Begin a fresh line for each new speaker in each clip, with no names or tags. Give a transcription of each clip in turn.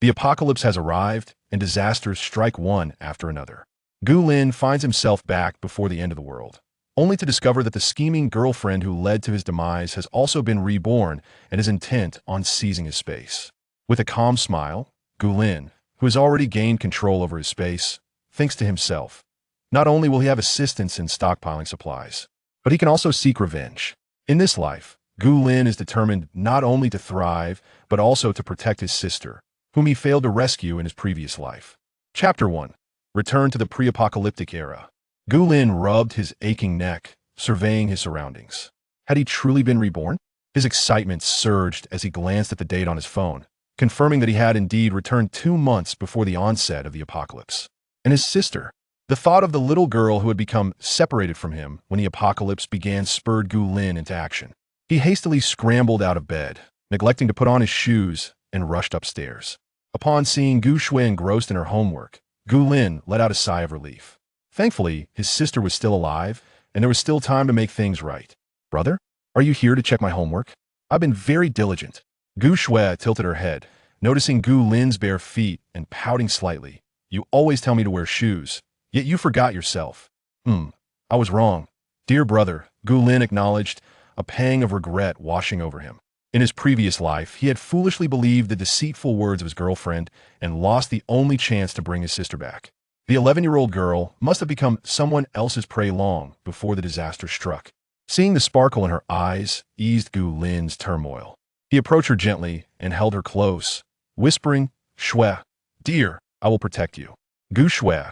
The apocalypse has arrived, and disasters strike one after another. Gu Lin finds himself back before the end of the world, only to discover that the scheming girlfriend who led to his demise has also been reborn and is intent on seizing his space. With a calm smile, Gu Lin, who has already gained control over his space, thinks to himself, not only will he have assistance in stockpiling supplies, but he can also seek revenge. In this life, Gu Lin is determined not only to thrive, but also to protect his sister, whom he failed to rescue in his previous life. Chapter 1. Return to the pre-apocalyptic era. Gu Lin rubbed his aching neck, surveying his surroundings. Had he truly been reborn? His excitement surged as he glanced at the date on his phone, confirming that he had indeed returned 2 months before the onset of the apocalypse. And his sister? The thought of the little girl who had become separated from him when the apocalypse began spurred Gu Lin into action. He hastily scrambled out of bed, neglecting to put on his shoes, and rushed upstairs. Upon seeing Gu Shui engrossed in her homework, Gu Lin let out a sigh of relief. Thankfully, his sister was still alive, and there was still time to make things right. Brother, are you here to check my homework? I've been very diligent. Gu Shui tilted her head, noticing Gu Lin's bare feet and pouting slightly. You always tell me to wear shoes, yet you forgot yourself. I was wrong. Dear brother, Gu Lin acknowledged, a pang of regret washing over him. In his previous life, he had foolishly believed the deceitful words of his girlfriend and lost the only chance to bring his sister back. The 11-year-old girl must have become someone else's prey long before the disaster struck. Seeing the sparkle in her eyes eased Gu Lin's turmoil. He approached her gently and held her close, whispering, Shui, dear, I will protect you. Gu Shui,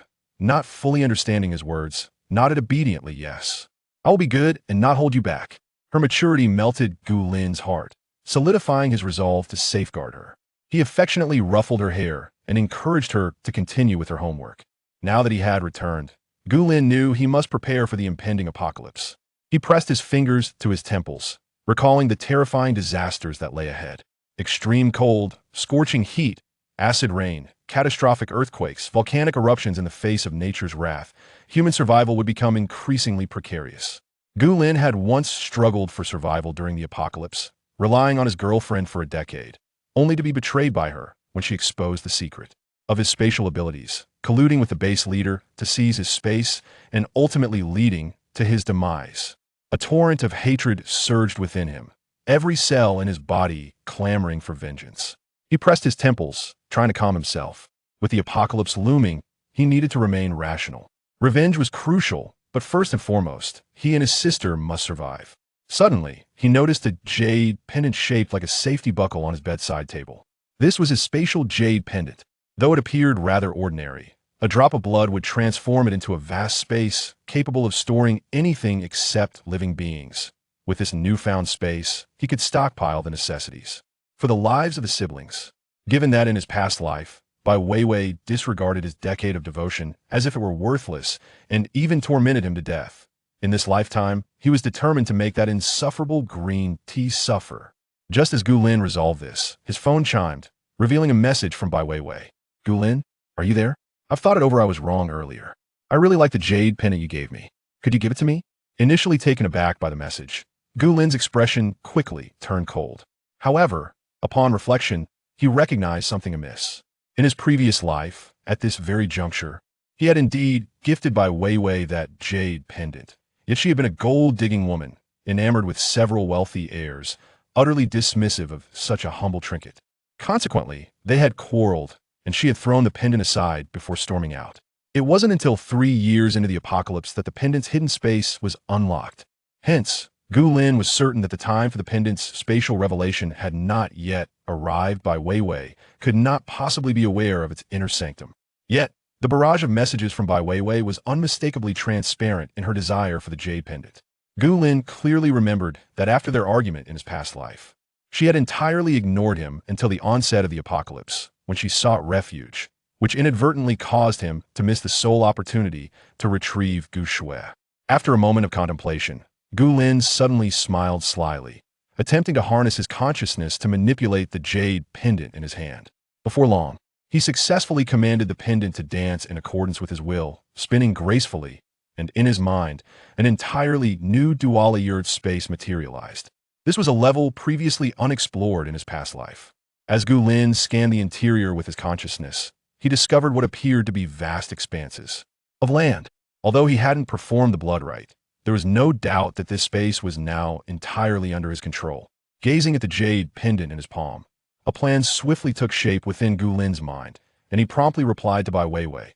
not fully understanding his words, nodded obediently yes. I will be good and not hold you back. Her maturity melted Gu Lin's heart, solidifying his resolve to safeguard her. He affectionately ruffled her hair and encouraged her to continue with her homework. Now that he had returned, Gu Lin knew he must prepare for the impending apocalypse. He pressed his fingers to his temples, recalling the terrifying disasters that lay ahead. Extreme cold, scorching heat, acid rain, catastrophic earthquakes, volcanic eruptions in the face of nature's wrath. Human survival would become increasingly precarious. Gu Lin had once struggled for survival during the apocalypse, relying on his girlfriend for a decade, only to be betrayed by her when she exposed the secret of his spatial abilities, colluding with the base leader to seize his space and ultimately leading to his demise. A torrent of hatred surged within him, every cell in his body clamoring for vengeance. He pressed his temples, trying to calm himself. With the apocalypse looming, he needed to remain rational. Revenge was crucial, but first and foremost, he and his sister must survive. Suddenly, he noticed a jade pendant shaped like a safety buckle on his bedside table. This was his spatial jade pendant. Though it appeared rather ordinary, a drop of blood would transform it into a vast space capable of storing anything except living beings. With this newfound space, he could stockpile the necessities for the lives of his siblings. Given that in his past life, Bai Weiwei disregarded his decade of devotion as if it were worthless and even tormented him to death. In this lifetime, he was determined to make that insufferable green tea suffer. Just as Gu Lin resolved this, his phone chimed, revealing a message from Bai Weiwei. Gu Lin, are you there? I've thought it over. I was wrong earlier. I really like the jade pendant you gave me. Could you give it to me? Initially taken aback by the message, Gu Lin's expression quickly turned cold. However, upon reflection, he recognized something amiss. In his previous life, at this very juncture, he had indeed gifted Bai Weiwei that jade pendant. Yet she had been a gold-digging woman, enamored with several wealthy heirs, utterly dismissive of such a humble trinket. Consequently, they had quarreled, and she had thrown the pendant aside before storming out. It wasn't until 3 years into the apocalypse that the pendant's hidden space was unlocked. Hence, Gu Lin was certain that the time for the pendant's spatial revelation had not yet arrived. Bai Weiwei could not possibly be aware of its inner sanctum. Yet, the barrage of messages from Bai Weiwei was unmistakably transparent in her desire for the jade pendant. Gu Lin clearly remembered that after their argument in his past life, she had entirely ignored him until the onset of the apocalypse, when she sought refuge, which inadvertently caused him to miss the sole opportunity to retrieve Gu Shui. After a moment of contemplation, Gu Lin suddenly smiled slyly, attempting to harness his consciousness to manipulate the jade pendant in his hand. Before long, he successfully commanded the pendant to dance in accordance with his will, spinning gracefully, and in his mind, an entirely new dual-layered space materialized. This was a level previously unexplored in his past life. As Gu Lin scanned the interior with his consciousness, he discovered what appeared to be vast expanses of land. Although he hadn't performed the blood rite, there was no doubt that this space was now entirely under his control. Gazing at the jade pendant in his palm, a plan swiftly took shape within Gu Lin's mind, and he promptly replied to Bai Weiwei.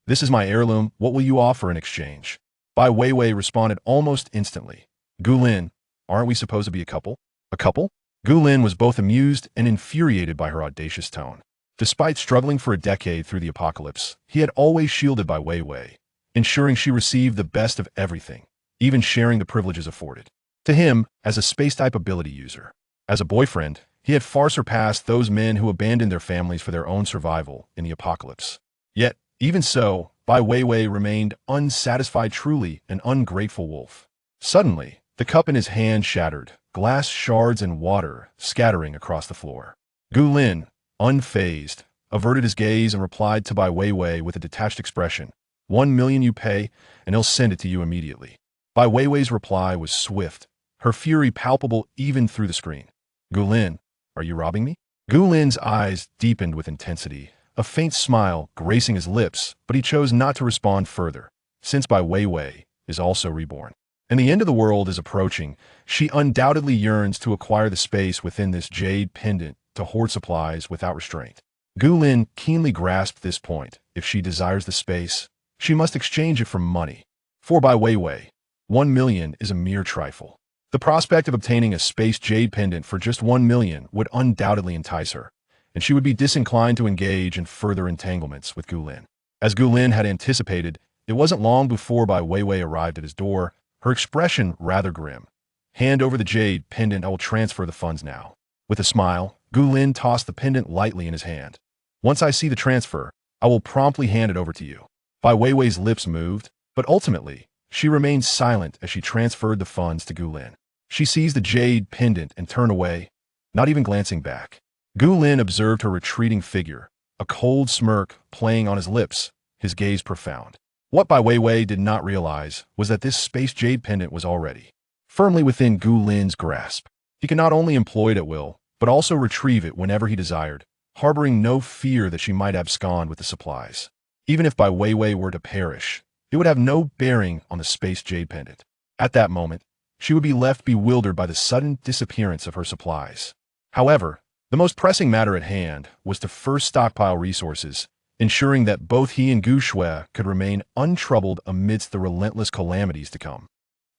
"This is my heirloom. What will you offer in exchange?" Bai Weiwei responded almost instantly. "Gu Lin, aren't we supposed to be a couple?" "A couple?" Gu Lin was both amused and infuriated by her audacious tone. Despite struggling for a decade through the apocalypse, he had always shielded Bai Weiwei, ensuring she received the best of everything, even sharing the privileges afforded to him as a space-type ability user. As a boyfriend, he had far surpassed those men who abandoned their families for their own survival in the apocalypse. Yet, even so, Bai Weiwei remained unsatisfied, truly an ungrateful wolf. Suddenly, the cup in his hand shattered, glass shards and water scattering across the floor. Gu Lin, unfazed, averted his gaze and replied to Bai Weiwei with a detached expression. 1 million you pay, and he'll send it to you immediately. Bai Weiwei's reply was swift, her fury palpable even through the screen. "Gu Lin, are you robbing me?" Gu Lin's eyes deepened with intensity, a faint smile gracing his lips, but he chose not to respond further, since Bai Weiwei is also reborn. And the end of the world is approaching. She undoubtedly yearns to acquire the space within this jade pendant to hoard supplies without restraint. Gu Lin keenly grasped this point. If she desires the space, she must exchange it for money. For Bai Weiwei, 1 million is a mere trifle. The prospect of obtaining a space jade pendant for just 1 million would undoubtedly entice her, and she would be disinclined to engage in further entanglements with Gu Lin. As Gu Lin had anticipated, it wasn't long before Bai Weiwei arrived at his door, her expression rather grim. "Hand over the jade pendant, I will transfer the funds now." With a smile, Gu Lin tossed the pendant lightly in his hand. "Once I see the transfer, I will promptly hand it over to you." Bai Weiwei's lips moved, but ultimately, she remained silent as she transferred the funds to Gu Lin. She seized the jade pendant and turned away, not even glancing back. Gu Lin observed her retreating figure, a cold smirk playing on his lips, his gaze profound. What Bai Weiwei did not realize was that this space jade pendant was already firmly within Gu Lin's grasp. He could not only employ it at will, but also retrieve it whenever he desired, harboring no fear that she might abscond with the supplies. Even if Bai Weiwei were to perish, it would have no bearing on the space jade pendant. At that moment, she would be left bewildered by the sudden disappearance of her supplies. However, the most pressing matter at hand was to first stockpile resources, ensuring that both he and Gu Shui could remain untroubled amidst the relentless calamities to come.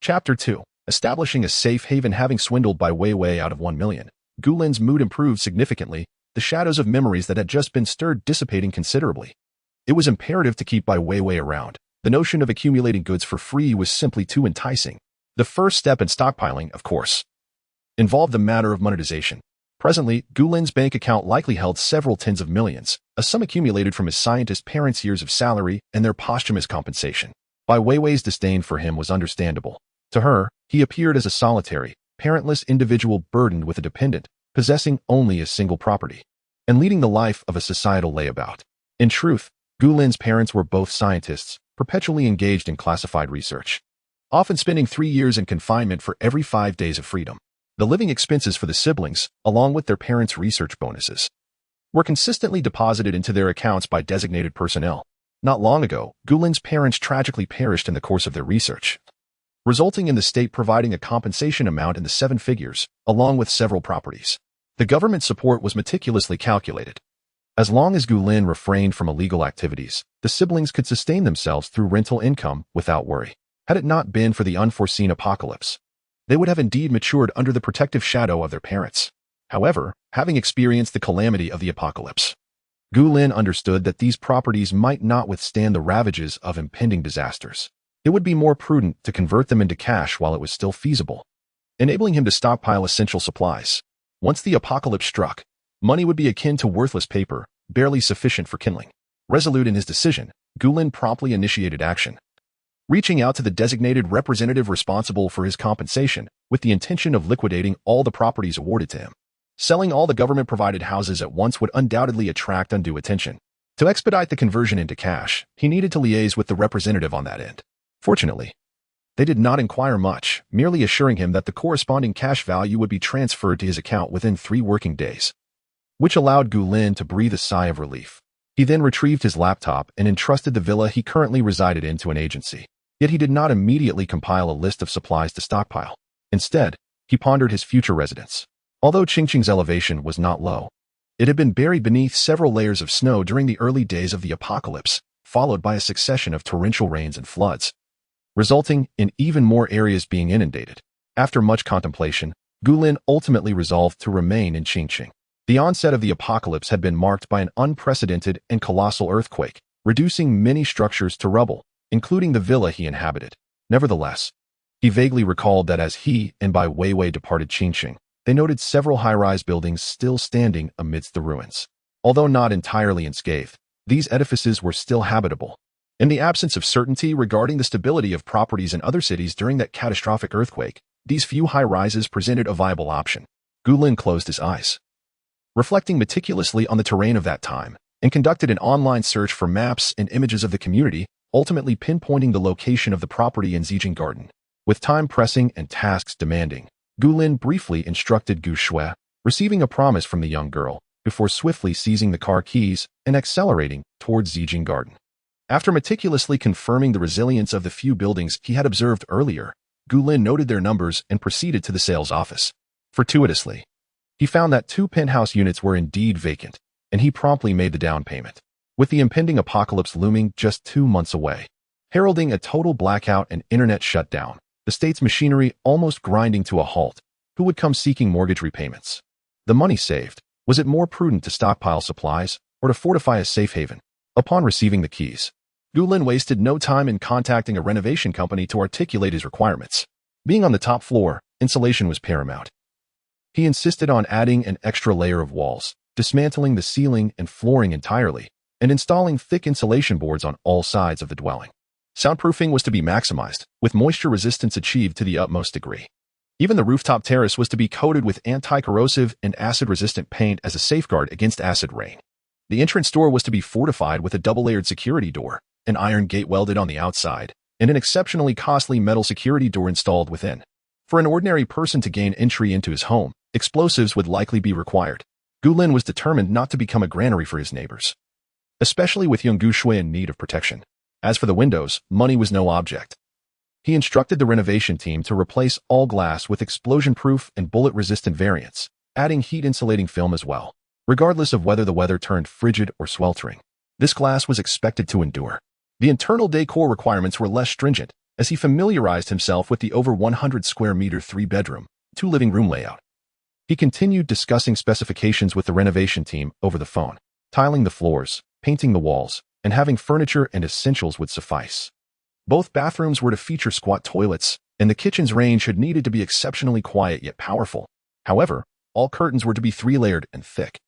Chapter 2. Establishing a safe haven. Having swindled Bai Weiwei out of 1 million, Gu Lin's mood improved significantly, the shadows of memories that had just been stirred dissipating considerably. It was imperative to keep Bai Weiwei around. The notion of accumulating goods for free was simply too enticing. The first step in stockpiling, of course, involved the matter of monetization. Presently, Gu Lin's bank account likely held several tens of millions, a sum accumulated from his scientist parents' years of salary and their posthumous compensation. Bai Weiwei's disdain for him was understandable. To her, he appeared as a solitary, parentless individual burdened with a dependent, possessing only a single property, and leading the life of a societal layabout. In truth, Gu Lin's parents were both scientists, perpetually engaged in classified research, often spending 3 years in confinement for every 5 days of freedom. The living expenses for the siblings, along with their parents' research bonuses, were consistently deposited into their accounts by designated personnel. Not long ago, Gu Lin's parents tragically perished in the course of their research, resulting in the state providing a compensation amount in the 7 figures, along with several properties. The government support was meticulously calculated. As long as Gu Lin refrained from illegal activities, the siblings could sustain themselves through rental income without worry. Had it not been for the unforeseen apocalypse, they would have indeed matured under the protective shadow of their parents. However, having experienced the calamity of the apocalypse, Gu Lin understood that these properties might not withstand the ravages of impending disasters. It would be more prudent to convert them into cash while it was still feasible, enabling him to stockpile essential supplies. Once the apocalypse struck, money would be akin to worthless paper, barely sufficient for kindling. Resolute in his decision, Gu Lin promptly initiated action, reaching out to the designated representative responsible for his compensation with the intention of liquidating all the properties awarded to him. Selling all the government-provided houses at once would undoubtedly attract undue attention. To expedite the conversion into cash, he needed to liaise with the representative on that end. Fortunately, they did not inquire much, merely assuring him that the corresponding cash value would be transferred to his account within 3 working days. which allowed Gu Lin to breathe a sigh of relief. He then retrieved his laptop and entrusted the villa he currently resided in to an agency. Yet he did not immediately compile a list of supplies to stockpile. Instead, he pondered his future residence. Although Qingqing's elevation was not low, it had been buried beneath several layers of snow during the early days of the apocalypse, followed by a succession of torrential rains and floods, resulting in even more areas being inundated. After much contemplation, Gu Lin ultimately resolved to remain in Qingqing. The onset of the apocalypse had been marked by an unprecedented and colossal earthquake, reducing many structures to rubble, including the villa he inhabited. Nevertheless, he vaguely recalled that as he and Bai Weiwei departed Qingqing, they noted several high-rise buildings still standing amidst the ruins. Although not entirely unscathed, these edifices were still habitable. In the absence of certainty regarding the stability of properties in other cities during that catastrophic earthquake, these few high-rises presented a viable option. Gu Lin closed his eyes, reflecting meticulously on the terrain of that time, and conducted an online search for maps and images of the community, ultimately pinpointing the location of the property in Zijing Garden. With time pressing and tasks demanding, Gu Lin briefly instructed Gu Shui, receiving a promise from the young girl, before swiftly seizing the car keys and accelerating towards Zijing Garden. After meticulously confirming the resilience of the few buildings he had observed earlier, Gu Lin noted their numbers and proceeded to the sales office. Fortuitously, he found that 2 penthouse units were indeed vacant, and he promptly made the down payment. With the impending apocalypse looming just 2 months away, heralding a total blackout and internet shutdown, the state's machinery almost grinding to a halt, who would come seeking mortgage repayments? The money saved, was it more prudent to stockpile supplies or to fortify a safe haven? Upon receiving the keys, Gu Lin wasted no time in contacting a renovation company to articulate his requirements. Being on the top floor, insulation was paramount. He insisted on adding an extra layer of walls, dismantling the ceiling and flooring entirely, and installing thick insulation boards on all sides of the dwelling. Soundproofing was to be maximized, with moisture resistance achieved to the utmost degree. Even the rooftop terrace was to be coated with anti-corrosive and acid-resistant paint as a safeguard against acid rain. The entrance door was to be fortified with a double-layered security door, an iron gate welded on the outside, and an exceptionally costly metal security door installed within. For an ordinary person to gain entry into his home, explosives would likely be required. Gu Lin was determined not to become a granary for his neighbors, especially with young Gu Shui in need of protection. As for the windows, money was no object. He instructed the renovation team to replace all glass with explosion-proof and bullet-resistant variants, adding heat-insulating film as well. Regardless of whether the weather turned frigid or sweltering, this glass was expected to endure. The internal decor requirements were less stringent, as he familiarized himself with the over 100 square meter 3-bedroom, 2-living-room layout. He continued discussing specifications with the renovation team over the phone. Tiling the floors, painting the walls, and having furniture and essentials would suffice. Both bathrooms were to feature squat toilets, and the kitchen's range had needed to be exceptionally quiet yet powerful. However, all curtains were to be 3-layered and thick,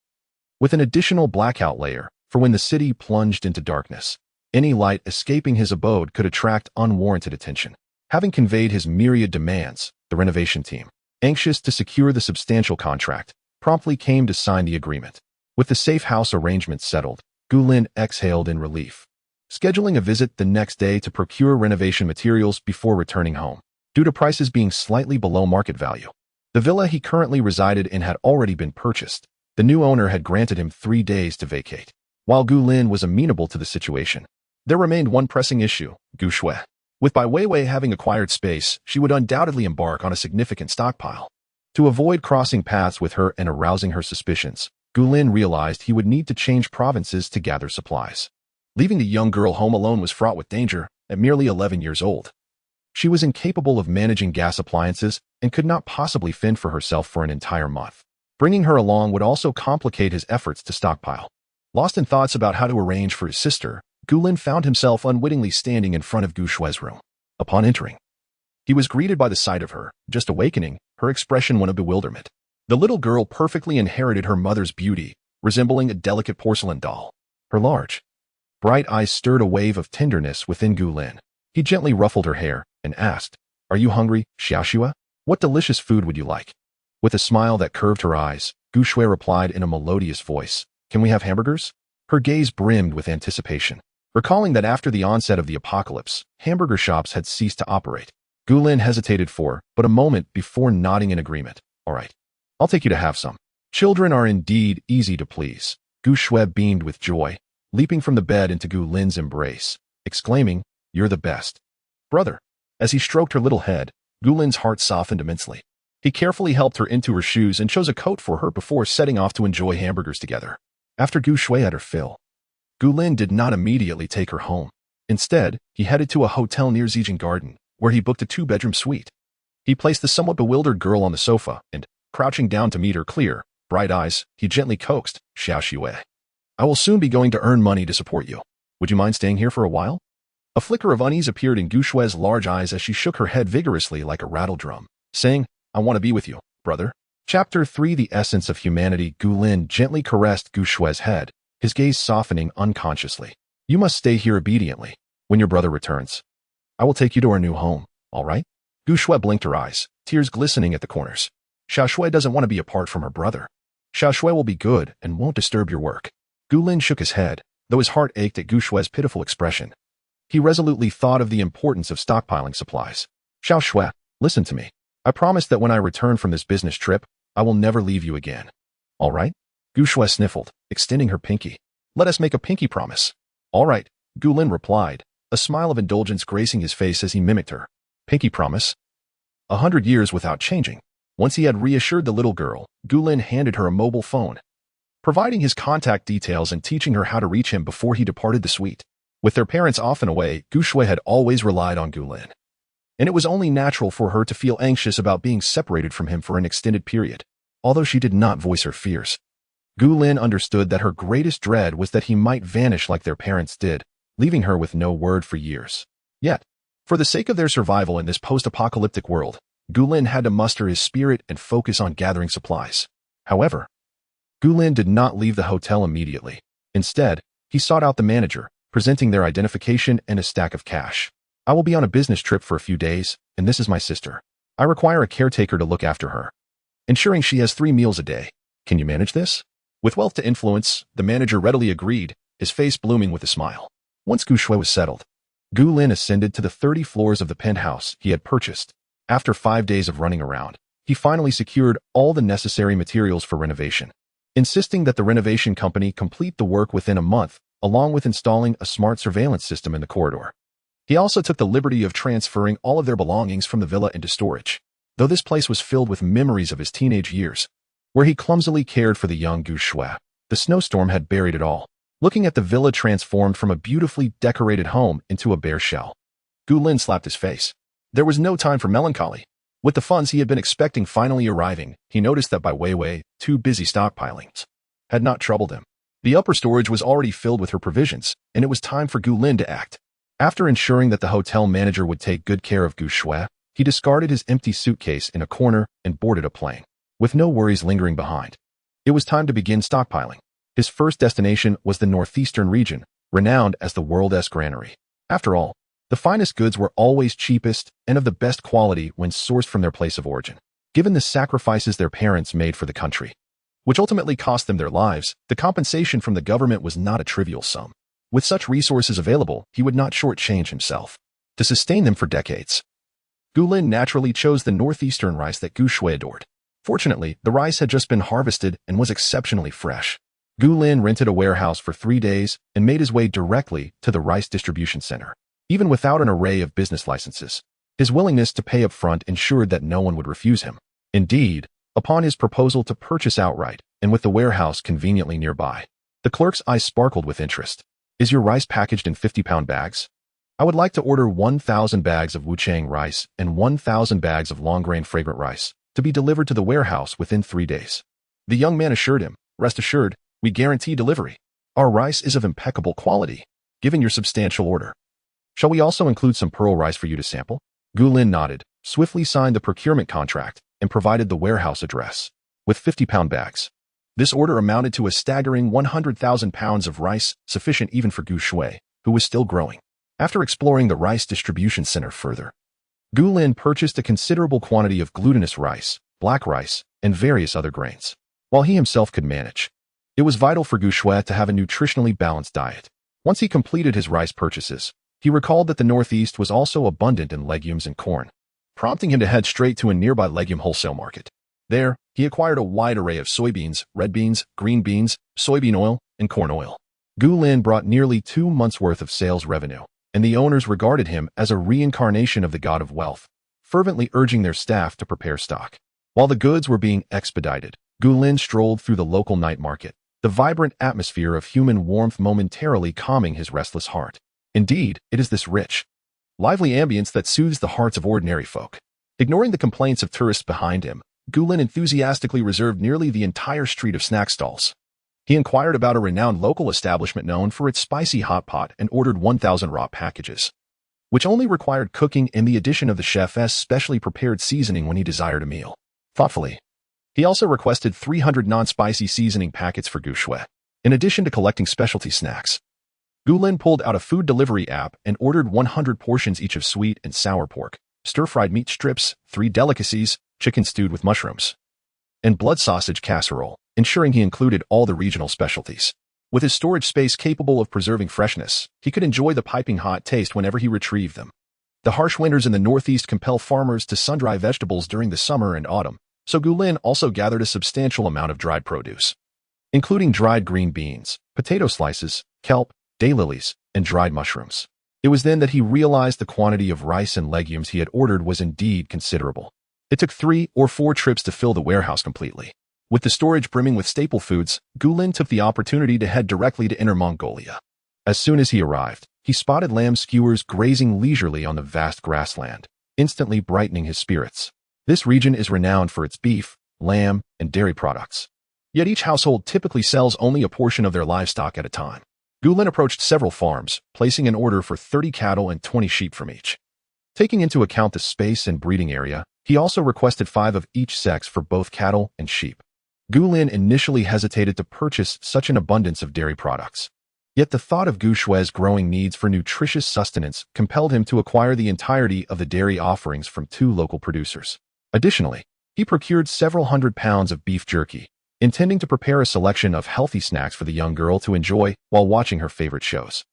with an additional blackout layer for when the city plunged into darkness. Any light escaping his abode could attract unwarranted attention. Having conveyed his myriad demands, the renovation team, anxious to secure the substantial contract, promptly came to sign the agreement. With the safe house arrangements settled, Gu Lin exhaled in relief, scheduling a visit the next day to procure renovation materials before returning home. Due to prices being slightly below market value, the villa he currently resided in had already been purchased. The new owner had granted him 3 days to vacate. While Gu Lin was amenable to the situation, there remained one pressing issue: Gu Shui. With Bai Weiwei having acquired space, she would undoubtedly embark on a significant stockpile. To avoid crossing paths with her and arousing her suspicions, Gu Lin realized he would need to change provinces to gather supplies. Leaving the young girl home alone was fraught with danger. At merely 11 years old, she was incapable of managing gas appliances and could not possibly fend for herself for an entire month. Bringing her along would also complicate his efforts to stockpile. Lost in thoughts about how to arrange for his sister, Gu Lin found himself unwittingly standing in front of Gu Shui's room. Upon entering, he was greeted by the sight of her. Just awakening, her expression one of bewilderment. The little girl perfectly inherited her mother's beauty, resembling a delicate porcelain doll. Her large, bright eyes stirred a wave of tenderness within Gu Lin. He gently ruffled her hair and asked, "Are you hungry, Xiaoxua? What delicious food would you like?" With a smile that curved her eyes, Gu Shui replied in a melodious voice, "Can we have hamburgers?" Her gaze brimmed with anticipation. Recalling that after the onset of the apocalypse, hamburger shops had ceased to operate, Gu Lin hesitated for but a moment before nodding in agreement. "All right, I'll take you to have some." Children are indeed easy to please. Gu Shui beamed with joy, leaping from the bed into Gu Lin's embrace, exclaiming, "You're the best, brother." As he stroked her little head, Gu Lin's heart softened immensely. He carefully helped her into her shoes and chose a coat for her before setting off to enjoy hamburgers together. After Gu Shui had her fill, Gu Lin did not immediately take her home. Instead, he headed to a hotel near Zhejiang Garden, where he booked a 2-bedroom suite. He placed the somewhat bewildered girl on the sofa and, crouching down to meet her clear, bright eyes, he gently coaxed, "Xiao Xue, I will soon be going to earn money to support you. Would you mind staying here for a while?" A flicker of unease appeared in Gu Shui's large eyes as she shook her head vigorously like a rattle drum, saying, "I want to be with you, brother." Chapter 3 The Essence of Humanity. Gu Lin gently caressed Gu Shui's head, his gaze softening unconsciously. "You must stay here obediently. When your brother returns, I will take you to our new home, all right?" Gu Shui blinked her eyes, tears glistening at the corners. Xiao Shui doesn't want to be apart from her brother. Xiao Shui will be good and won't disturb your work. Gu Lin shook his head, though his heart ached at Gu Shui's pitiful expression. He resolutely thought of the importance of stockpiling supplies. "Xiao Shui, listen to me. I promise that when I return from this business trip, I will never leave you again. All right?" Gu Shui sniffled, extending her pinky. "Let us make a pinky promise." "All right," Gu Lin replied, a smile of indulgence gracing his face as he mimicked her. "Pinky promise?" 100 years without changing. Once he had reassured the little girl, Gu Lin handed her a mobile phone, providing his contact details and teaching her how to reach him before he departed the suite. With their parents often away, Gu Shui had always relied on Gu Lin, and it was only natural for her to feel anxious about being separated from him for an extended period. Although she did not voice her fears, Gu Lin understood that her greatest dread was that he might vanish like their parents did, leaving her with no word for years. Yet, for the sake of their survival in this post-apocalyptic world, Gu Lin had to muster his spirit and focus on gathering supplies. However, Gu Lin did not leave the hotel immediately. Instead, he sought out the manager, presenting their identification and a stack of cash. "I will be on a business trip for a few days, and this is my sister. I require a caretaker to look after her, ensuring she has 3 meals a day. Can you manage this?" With wealth to influence, the manager readily agreed, his face blooming with a smile. Once Gu Shui was settled, Gu Lin ascended to the 30 floors of the penthouse he had purchased. After 5 days of running around, he finally secured all the necessary materials for renovation, insisting that the renovation company complete the work within a month, along with installing a smart surveillance system in the corridor. He also took the liberty of transferring all of their belongings from the villa into storage, though this place was filled with memories of his teenage years, where he clumsily cared for the young Gu Shui. The snowstorm had buried it all, looking at the villa transformed from a beautifully decorated home into a bare shell. Gu Lin slapped his face. There was no time for melancholy. With the funds he had been expecting finally arriving, he noticed that Bai Weiwei, too busy stockpiling, had not troubled him. The upper storage was already filled with her provisions, and it was time for Gu Lin to act. After ensuring that the hotel manager would take good care of Gu Shui, he discarded his empty suitcase in a corner and boarded a plane, with no worries lingering behind. It was time to begin stockpiling. His first destination was the northeastern region, renowned as the world's granary. After all, the finest goods were always cheapest and of the best quality when sourced from their place of origin. Given the sacrifices their parents made for the country, which ultimately cost them their lives, the compensation from the government was not a trivial sum. With such resources available, he would not shortchange himself to sustain them for decades. Gu Lin naturally chose the northeastern rice that Gu Shui adored. Fortunately, the rice had just been harvested and was exceptionally fresh. Gu Lin rented a warehouse for 3 days and made his way directly to the rice distribution center. Even without an array of business licenses, his willingness to pay up front ensured that no one would refuse him. Indeed, upon his proposal to purchase outright, and with the warehouse conveniently nearby, the clerk's eyes sparkled with interest. "Is your rice packaged in 50-pound bags? I would like to order 1,000 bags of Wuchang rice and 1,000 bags of long-grain fragrant rice to be delivered to the warehouse within 3 days. The young man assured him, "Rest assured, we guarantee delivery. Our rice is of impeccable quality, given your substantial order. Shall we also include some pearl rice for you to sample?" Gu Lin nodded, swiftly signed the procurement contract, and provided the warehouse address. With 50-pound bags, this order amounted to a staggering 100,000 pounds of rice, sufficient even for Gu Shui, who was still growing. After exploring the rice distribution center further, Gu Lin purchased a considerable quantity of glutinous rice, black rice, and various other grains, while he himself could manage. It was vital for Gu Shui to have a nutritionally balanced diet. Once he completed his rice purchases, he recalled that the Northeast was also abundant in legumes and corn, prompting him to head straight to a nearby legume wholesale market. There, he acquired a wide array of soybeans, red beans, green beans, soybean oil, and corn oil. Gu Lin brought nearly 2 months' worth of sales revenue, and the owners regarded him as a reincarnation of the god of wealth, fervently urging their staff to prepare stock. While the goods were being expedited, Gu Lin strolled through the local night market, the vibrant atmosphere of human warmth momentarily calming his restless heart. Indeed, it is this rich, lively ambience that soothes the hearts of ordinary folk. Ignoring the complaints of tourists behind him, Gu Lin enthusiastically reserved nearly the entire street of snack stalls. He inquired about a renowned local establishment known for its spicy hot pot and ordered 1,000 raw packages, which only required cooking and the addition of the chef's specially prepared seasoning when he desired a meal. Thoughtfully, he also requested 300 non-spicy seasoning packets for Gu Shui. In addition to collecting specialty snacks, Gu Lin pulled out a food delivery app and ordered 100 portions each of sweet and sour pork, stir-fried meat strips, 3 delicacies, chicken stewed with mushrooms, and blood sausage casserole, ensuring he included all the regional specialties. With his storage space capable of preserving freshness, he could enjoy the piping hot taste whenever he retrieved them. The harsh winters in the Northeast compel farmers to sun-dry vegetables during the summer and autumn, so Gu Lin also gathered a substantial amount of dried produce, including dried green beans, potato slices, kelp, daylilies, and dried mushrooms. It was then that he realized the quantity of rice and legumes he had ordered was indeed considerable. It took 3 or 4 trips to fill the warehouse completely. With the storage brimming with staple foods, Gu Lin took the opportunity to head directly to Inner Mongolia. As soon as he arrived, he spotted lamb skewers grazing leisurely on the vast grassland, instantly brightening his spirits. This region is renowned for its beef, lamb, and dairy products. Yet each household typically sells only a portion of their livestock at a time. Gu Lin approached several farms, placing an order for 30 cattle and 20 sheep from each. Taking into account the space and breeding area, he also requested 5 of each sex for both cattle and sheep. Gu Lin initially hesitated to purchase such an abundance of dairy products. Yet the thought of Gu Shui's growing needs for nutritious sustenance compelled him to acquire the entirety of the dairy offerings from 2 local producers. Additionally, he procured several hundred pounds of beef jerky, intending to prepare a selection of healthy snacks for the young girl to enjoy while watching her favorite shows.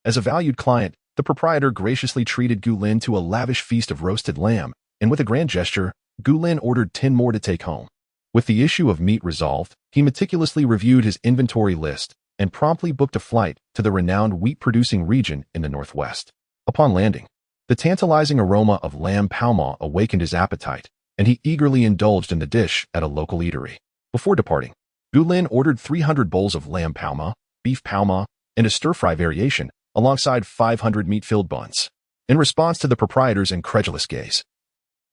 As a valued client, the proprietor graciously treated Gu Lin to a lavish feast of roasted lamb, and with a grand gesture, Gu Lin ordered 10 more to take home. With the issue of meat resolved, he meticulously reviewed his inventory list and promptly booked a flight to the renowned wheat-producing region in the northwest. Upon landing, the tantalizing aroma of lamb pao ma awakened his appetite, and he eagerly indulged in the dish at a local eatery. Before departing, Gu Lin ordered 300 bowls of lamb pao ma, beef pao ma, and a stir-fry variation, alongside 500 meat-filled buns. In response to the proprietor's incredulous gaze,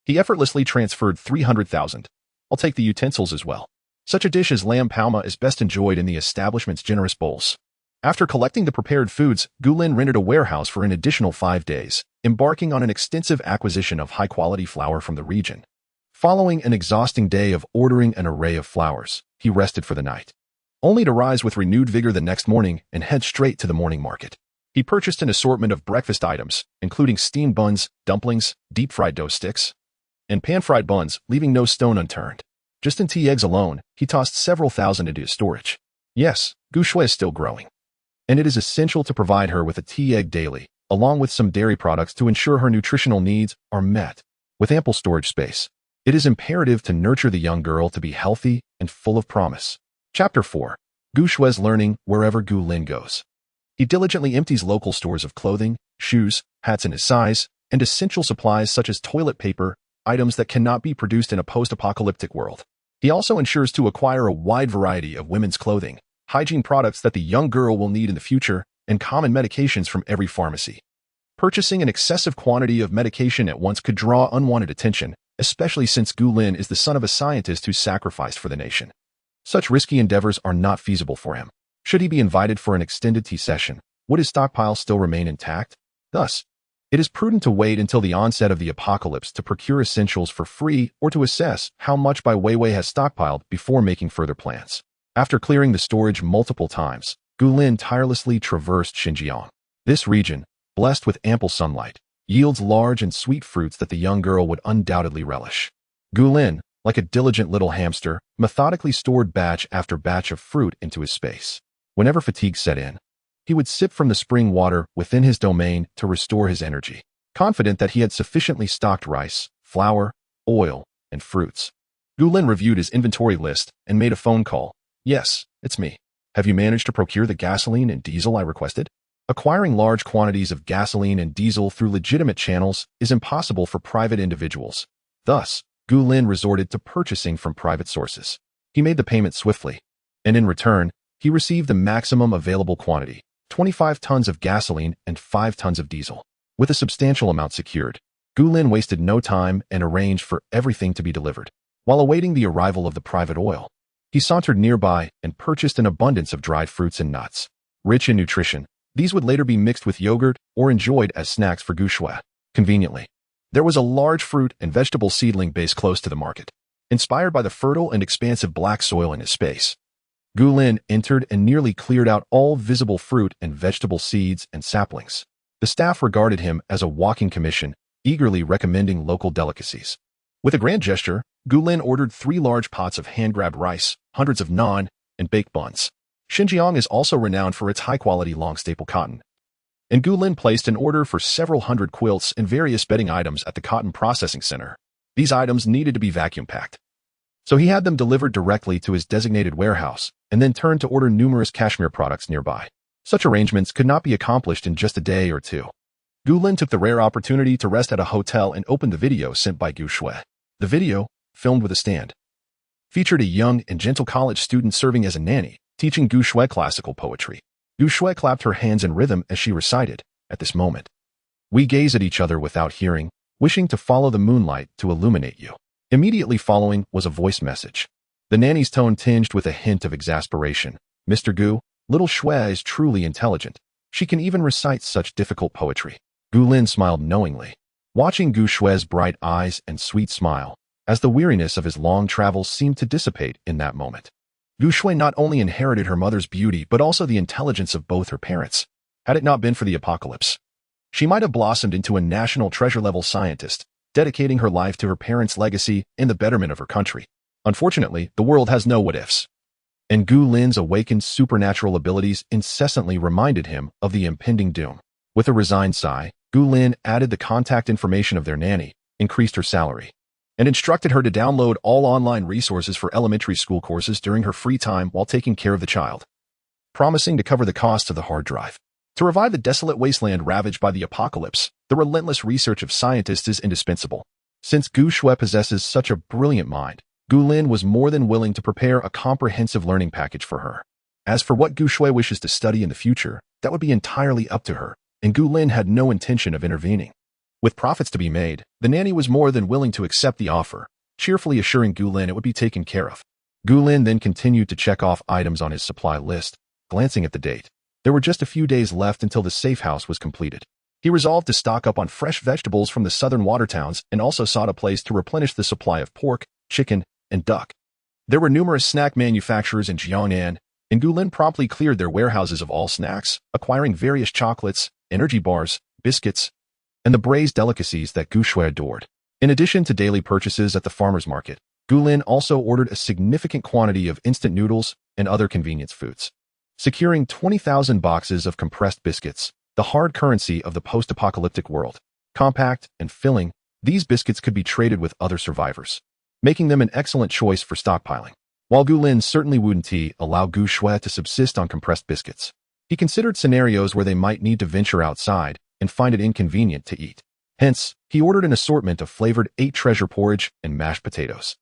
he effortlessly transferred 300,000. I'll take the utensils as well. Such a dish as lamb pao ma is best enjoyed in the establishment's generous bowls. After collecting the prepared foods, Gu Lin rented a warehouse for an additional 5 days, embarking on an extensive acquisition of high-quality flour from the region. Following an exhausting day of ordering an array of flowers, he rested for the night, only to rise with renewed vigor the next morning and head straight to the morning market. He purchased an assortment of breakfast items, including steamed buns, dumplings, deep-fried dough sticks, and pan-fried buns, leaving no stone unturned. Just in tea eggs alone, he tossed several thousand into his storage. Yes, Gu Shui is still growing, and it is essential to provide her with a tea egg daily, along with some dairy products to ensure her nutritional needs are met. With ample storage space, it is imperative to nurture the young girl to be healthy and full of promise. Chapter 4. Gu Shui's learning wherever Gu Lin goes. He diligently empties local stores of clothing, shoes, hats in his size, and essential supplies such as toilet paper, items that cannot be produced in a post-apocalyptic world. He also ensures to acquire a wide variety of women's clothing, hygiene products that the young girl will need in the future, and common medications from every pharmacy. Purchasing an excessive quantity of medication at once could draw unwanted attention, especially since Gu Lin is the son of a scientist who sacrificed for the nation. Such risky endeavors are not feasible for him. Should he be invited for an extended tea session, would his stockpile still remain intact? Thus, it is prudent to wait until the onset of the apocalypse to procure essentials for free or to assess how much Bai Weiwei has stockpiled before making further plans. After clearing the storage multiple times, Gu Lin tirelessly traversed Xinjiang. This region, blessed with ample sunlight, yields large and sweet fruits that the young girl would undoubtedly relish. Gu Lin, like a diligent little hamster, methodically stored batch after batch of fruit into his space. Whenever fatigue set in, he would sip from the spring water within his domain to restore his energy, confident that he had sufficiently stocked rice, flour, oil, and fruits. Gu Lin reviewed his inventory list and made a phone call. Yes, it's me. Have you managed to procure the gasoline and diesel I requested? Acquiring large quantities of gasoline and diesel through legitimate channels is impossible for private individuals. Thus, Gu Lin resorted to purchasing from private sources. He made the payment swiftly, and in return, he received the maximum available quantity, 25 tons of gasoline and 5 tons of diesel. With a substantial amount secured, Gu Lin wasted no time and arranged for everything to be delivered. While awaiting the arrival of the private oil, he sauntered nearby and purchased an abundance of dried fruits and nuts. Rich in nutrition, these would later be mixed with yogurt or enjoyed as snacks for Gu Shui. Conveniently, there was a large fruit and vegetable seedling base close to the market. Inspired by the fertile and expansive black soil in his space, Gu Lin entered and nearly cleared out all visible fruit and vegetable seeds and saplings. The staff regarded him as a walking commission, eagerly recommending local delicacies. With a grand gesture, Gu Lin ordered 3 large pots of hand-grabbed rice, hundreds of naan, and baked buns. Xinjiang is also renowned for its high-quality long-staple cotton. And Gu Lin placed an order for several hundred quilts and various bedding items at the cotton processing center. These items needed to be vacuum-packed, so he had them delivered directly to his designated warehouse and then turned to order numerous cashmere products nearby. Such arrangements could not be accomplished in just a day or two. Gu Lin took the rare opportunity to rest at a hotel and opened the video sent by Gu Shui. The video, filmed with a stand, featured a young and gentle college student serving as a nanny, teaching Gu Shui classical poetry. Gu Shui clapped her hands in rhythm as she recited. At this moment, we gaze at each other without hearing, wishing to follow the moonlight to illuminate you. Immediately following was a voice message. The nanny's tone tinged with a hint of exasperation. Mr. Gu, little Shui is truly intelligent. She can even recite such difficult poetry. Gu Lin smiled knowingly, watching Gu Shui's bright eyes and sweet smile, as the weariness of his long travels seemed to dissipate in that moment. Gu Shui not only inherited her mother's beauty but also the intelligence of both her parents. Had it not been for the apocalypse, she might have blossomed into a national treasure-level scientist, dedicating her life to her parents' legacy and the betterment of her country. Unfortunately, the world has no what-ifs, and Gu Lin's awakened supernatural abilities incessantly reminded him of the impending doom. With a resigned sigh, Gu Lin added the contact information of their nanny, increased her salary, and instructed her to download all online resources for elementary school courses during her free time while taking care of the child, promising to cover the cost of the hard drive. To revive the desolate wasteland ravaged by the apocalypse, the relentless research of scientists is indispensable. Since Gu Shui possesses such a brilliant mind, Gu Lin was more than willing to prepare a comprehensive learning package for her. As for what Gu Shui wishes to study in the future, that would be entirely up to her, and Gu Lin had no intention of intervening. With profits to be made, the nanny was more than willing to accept the offer, cheerfully assuring Gu Lin it would be taken care of. Gu Lin then continued to check off items on his supply list, glancing at the date. There were just a few days left until the safe house was completed. He resolved to stock up on fresh vegetables from the southern water towns and also sought a place to replenish the supply of pork, chicken, and duck. There were numerous snack manufacturers in Jiangnan, and Gu Lin promptly cleared their warehouses of all snacks, acquiring various chocolates, energy bars, biscuits, and the braised delicacies that Gu Shui adored. In addition to daily purchases at the farmer's market, Gu Lin also ordered a significant quantity of instant noodles and other convenience foods, securing 20,000 boxes of compressed biscuits, the hard currency of the post-apocalyptic world. Compact and filling, these biscuits could be traded with other survivors, making them an excellent choice for stockpiling. While Gu Lin certainly wouldn't allow Gu Shui to subsist on compressed biscuits, he considered scenarios where they might need to venture outside and find it inconvenient to eat. Hence, he ordered an assortment of flavored 8 treasure porridge and mashed potatoes,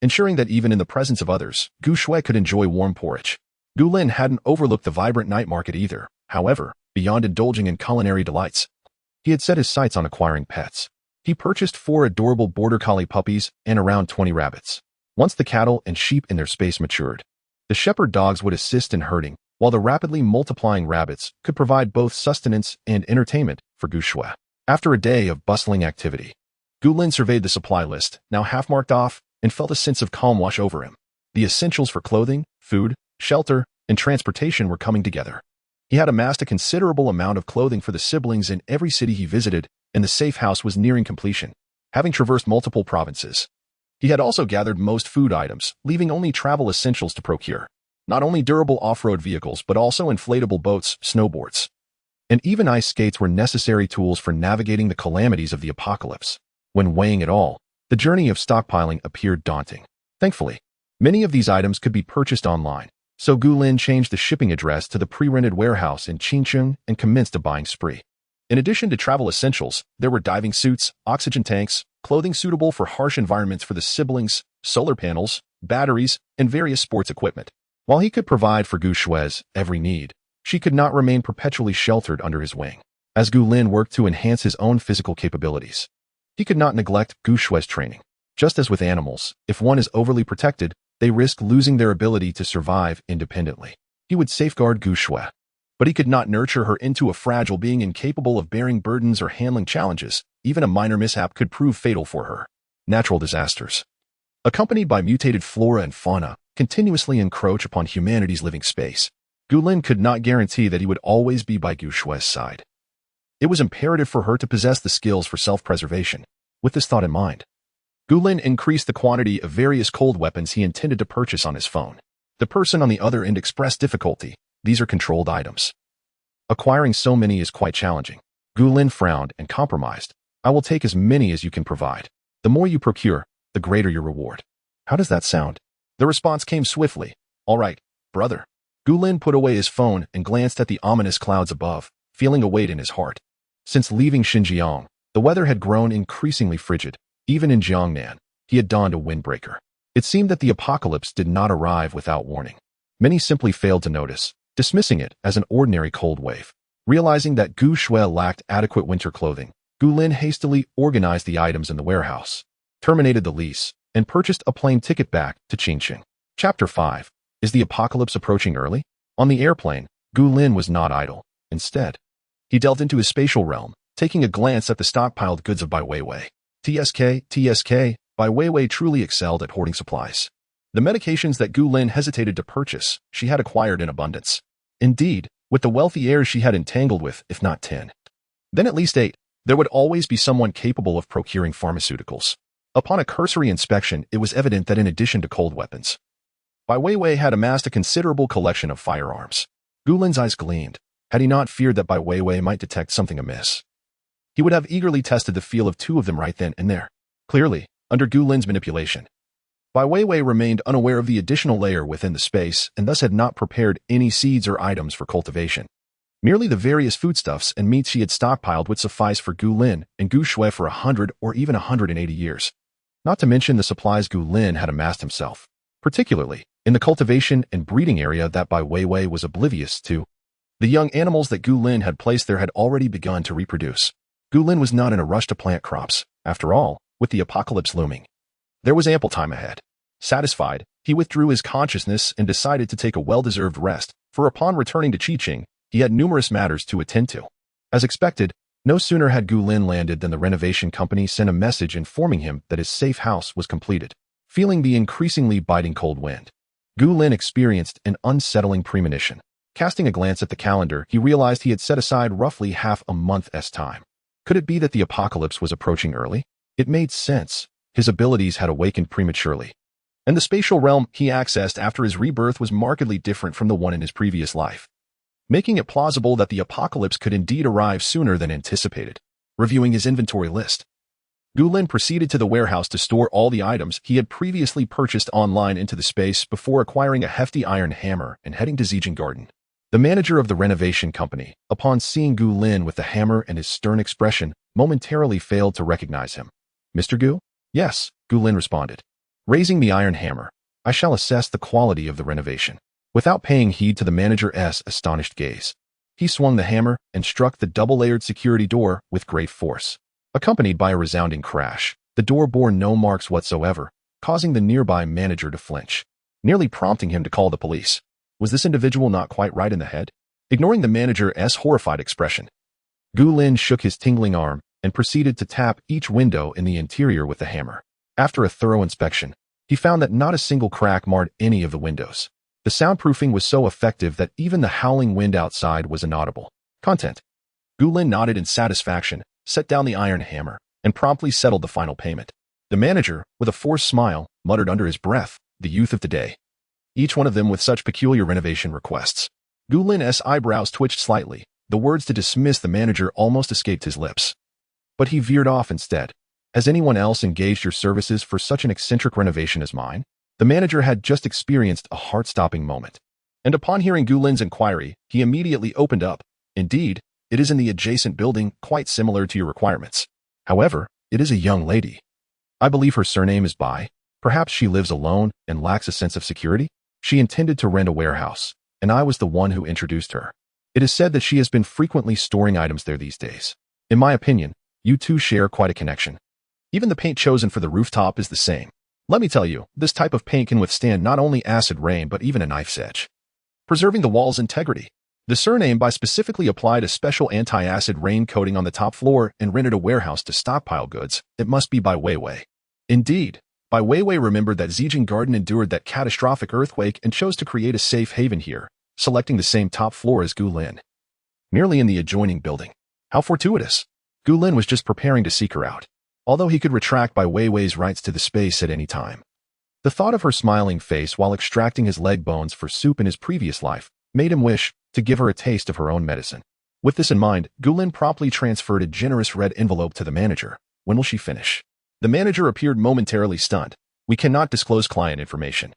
ensuring that even in the presence of others, Gu Shui could enjoy warm porridge. Gu Lin hadn't overlooked the vibrant night market either. However, beyond indulging in culinary delights, he had set his sights on acquiring pets. He purchased 4 adorable border collie puppies and around 20 rabbits. Once the cattle and sheep in their space matured, the shepherd dogs would assist in herding, while the rapidly multiplying rabbits could provide both sustenance and entertainment for Gu Shui. After a day of bustling activity, Gu Lin surveyed the supply list, now half marked off, and felt a sense of calm wash over him. The essentials for clothing, food, shelter, and transportation were coming together. He had amassed a considerable amount of clothing for the siblings in every city he visited, and the safe house was nearing completion. Having traversed multiple provinces, he had also gathered most food items, leaving only travel essentials to procure. Not only durable off-road vehicles, but also inflatable boats, snowboards, and even ice skates were necessary tools for navigating the calamities of the apocalypse. When weighing it all, the journey of stockpiling appeared daunting. Thankfully, many of these items could be purchased online, so Gu Lin changed the shipping address to the pre-rented warehouse in Qingcheng and commenced a buying spree. In addition to travel essentials, there were diving suits, oxygen tanks, clothing suitable for harsh environments for the siblings, solar panels, batteries, and various sports equipment. While he could provide for Gu Shui's every need, she could not remain perpetually sheltered under his wing. As Gu Lin worked to enhance his own physical capabilities, he could not neglect Gu Shui's training. Just as with animals, if one is overly protected, they risk losing their ability to survive independently. He would safeguard Gu Shui, but he could not nurture her into a fragile being incapable of bearing burdens or handling challenges. Even a minor mishap could prove fatal for her. Natural disasters, accompanied by mutated flora and fauna, continuously encroach upon humanity's living space. Gu Lin could not guarantee that he would always be by Gu Shui's side. It was imperative for her to possess the skills for self-preservation. With this thought in mind, Gu Lin increased the quantity of various cold weapons he intended to purchase on his phone. The person on the other end expressed difficulty. These are controlled items. Acquiring so many is quite challenging. Gu Lin frowned and compromised. I will take as many as you can provide. The more you procure, the greater your reward. How does that sound? The response came swiftly. All right, brother. Gu Lin put away his phone and glanced at the ominous clouds above, feeling a weight in his heart. Since leaving Xinjiang, the weather had grown increasingly frigid. Even in Jiangnan, he had donned a windbreaker. It seemed that the apocalypse did not arrive without warning. Many simply failed to notice, dismissing it as an ordinary cold wave. Realizing that Gu Shui lacked adequate winter clothing, Gu Lin hastily organized the items in the warehouse, terminated the lease, and purchased a plane ticket back to Qingcheng. Chapter 5. Is the apocalypse approaching early? On the airplane, Gu Lin was not idle. Instead, he delved into his spatial realm, taking a glance at the stockpiled goods of Bai Weiwei. TSK, Bai Weiwei truly excelled at hoarding supplies. The medications that Gu Lin hesitated to purchase, she had acquired in abundance. Indeed, with the wealthy heirs she had entangled with, if not 10, then at least 8, there would always be someone capable of procuring pharmaceuticals. Upon a cursory inspection, it was evident that in addition to cold weapons, Bai Weiwei had amassed a considerable collection of firearms. Gu Lin's eyes gleamed. Had he not feared that Bai Weiwei might detect something amiss, he would have eagerly tested the feel of 2 of them right then and there. Clearly, under Gu Lin's manipulation, Bai Weiwei remained unaware of the additional layer within the space and thus had not prepared any seeds or items for cultivation. Merely the various foodstuffs and meats she had stockpiled would suffice for Gu Lin and Gu Shui for 100 or even 180 years. Not to mention the supplies Gu Lin had amassed himself, particularly in the cultivation and breeding area that Bai Weiwei was oblivious to. The young animals that Gu Lin had placed there had already begun to reproduce. Gu Lin was not in a rush to plant crops. After all, with the apocalypse looming, there was ample time ahead. Satisfied, he withdrew his consciousness and decided to take a well-deserved rest, for upon returning to Qingcheng, he had numerous matters to attend to. As expected, no sooner had Gu Lin landed than the renovation company sent a message informing him that his safe house was completed. Feeling the increasingly biting cold wind, Gu Lin experienced an unsettling premonition. Casting a glance at the calendar, he realized he had set aside roughly half a month's time. Could it be that the apocalypse was approaching early? It made sense. His abilities had awakened prematurely, and the spatial realm he accessed after his rebirth was markedly different from the one in his previous life, making it plausible that the apocalypse could indeed arrive sooner than anticipated. Reviewing his inventory list, Gu Lin proceeded to the warehouse to store all the items he had previously purchased online into the space before acquiring a hefty iron hammer and heading to Zijin Garden. The manager of the renovation company, upon seeing Gu Lin with the hammer and his stern expression, momentarily failed to recognize him. Mr. Gu? Yes, Gu Lin responded. Raising the iron hammer, I shall assess the quality of the renovation. Without paying heed to the manager's astonished gaze, he swung the hammer and struck the double-layered security door with great force. Accompanied by a resounding crash, the door bore no marks whatsoever, causing the nearby manager to flinch, nearly prompting him to call the police. Was this individual not quite right in the head? Ignoring the manager's horrified expression, Gu Lin shook his tingling arm and proceeded to tap each window in the interior with the hammer. After a thorough inspection, he found that not a single crack marred any of the windows. The soundproofing was so effective that even the howling wind outside was inaudible. Content. Gu Lin nodded in satisfaction, set down the iron hammer, and promptly settled the final payment. The manager, with a forced smile, muttered under his breath, the youth of today. Each one of them with such peculiar renovation requests. Gu Lin's eyebrows twitched slightly. The words to dismiss the manager almost escaped his lips. But he veered off instead. Has anyone else engaged your services for such an eccentric renovation as mine? The manager had just experienced a heart-stopping moment. And upon hearing Gu Lin's inquiry, he immediately opened up. Indeed, it is in the adjacent building, quite similar to your requirements. However, it is a young lady. I believe her surname is Bai. Perhaps she lives alone and lacks a sense of security? She intended to rent a warehouse, and I was the one who introduced her. It is said that she has been frequently storing items there these days. In my opinion, you two share quite a connection. Even the paint chosen for the rooftop is the same. Let me tell you, this type of paint can withstand not only acid rain but even a knife's edge, preserving the wall's integrity. The surname Bai specifically applied a special anti-acid rain coating on the top floor and rented a warehouse to stockpile goods. It must be Bai Weiwei. Indeed, Bai Weiwei remembered that Zhejiang Garden endured that catastrophic earthquake and chose to create a safe haven here, selecting the same top floor as Gu Lin. Nearly in the adjoining building. How fortuitous. Gu Lin was just preparing to seek her out, although he could retract Bai Weiwei's rights to the space at any time. The thought of her smiling face while extracting his leg bones for soup in his previous life made him wish to give her a taste of her own medicine. With this in mind, Gu Lin promptly transferred a generous red envelope to the manager. When will she finish? The manager appeared momentarily stunned. We cannot disclose client information.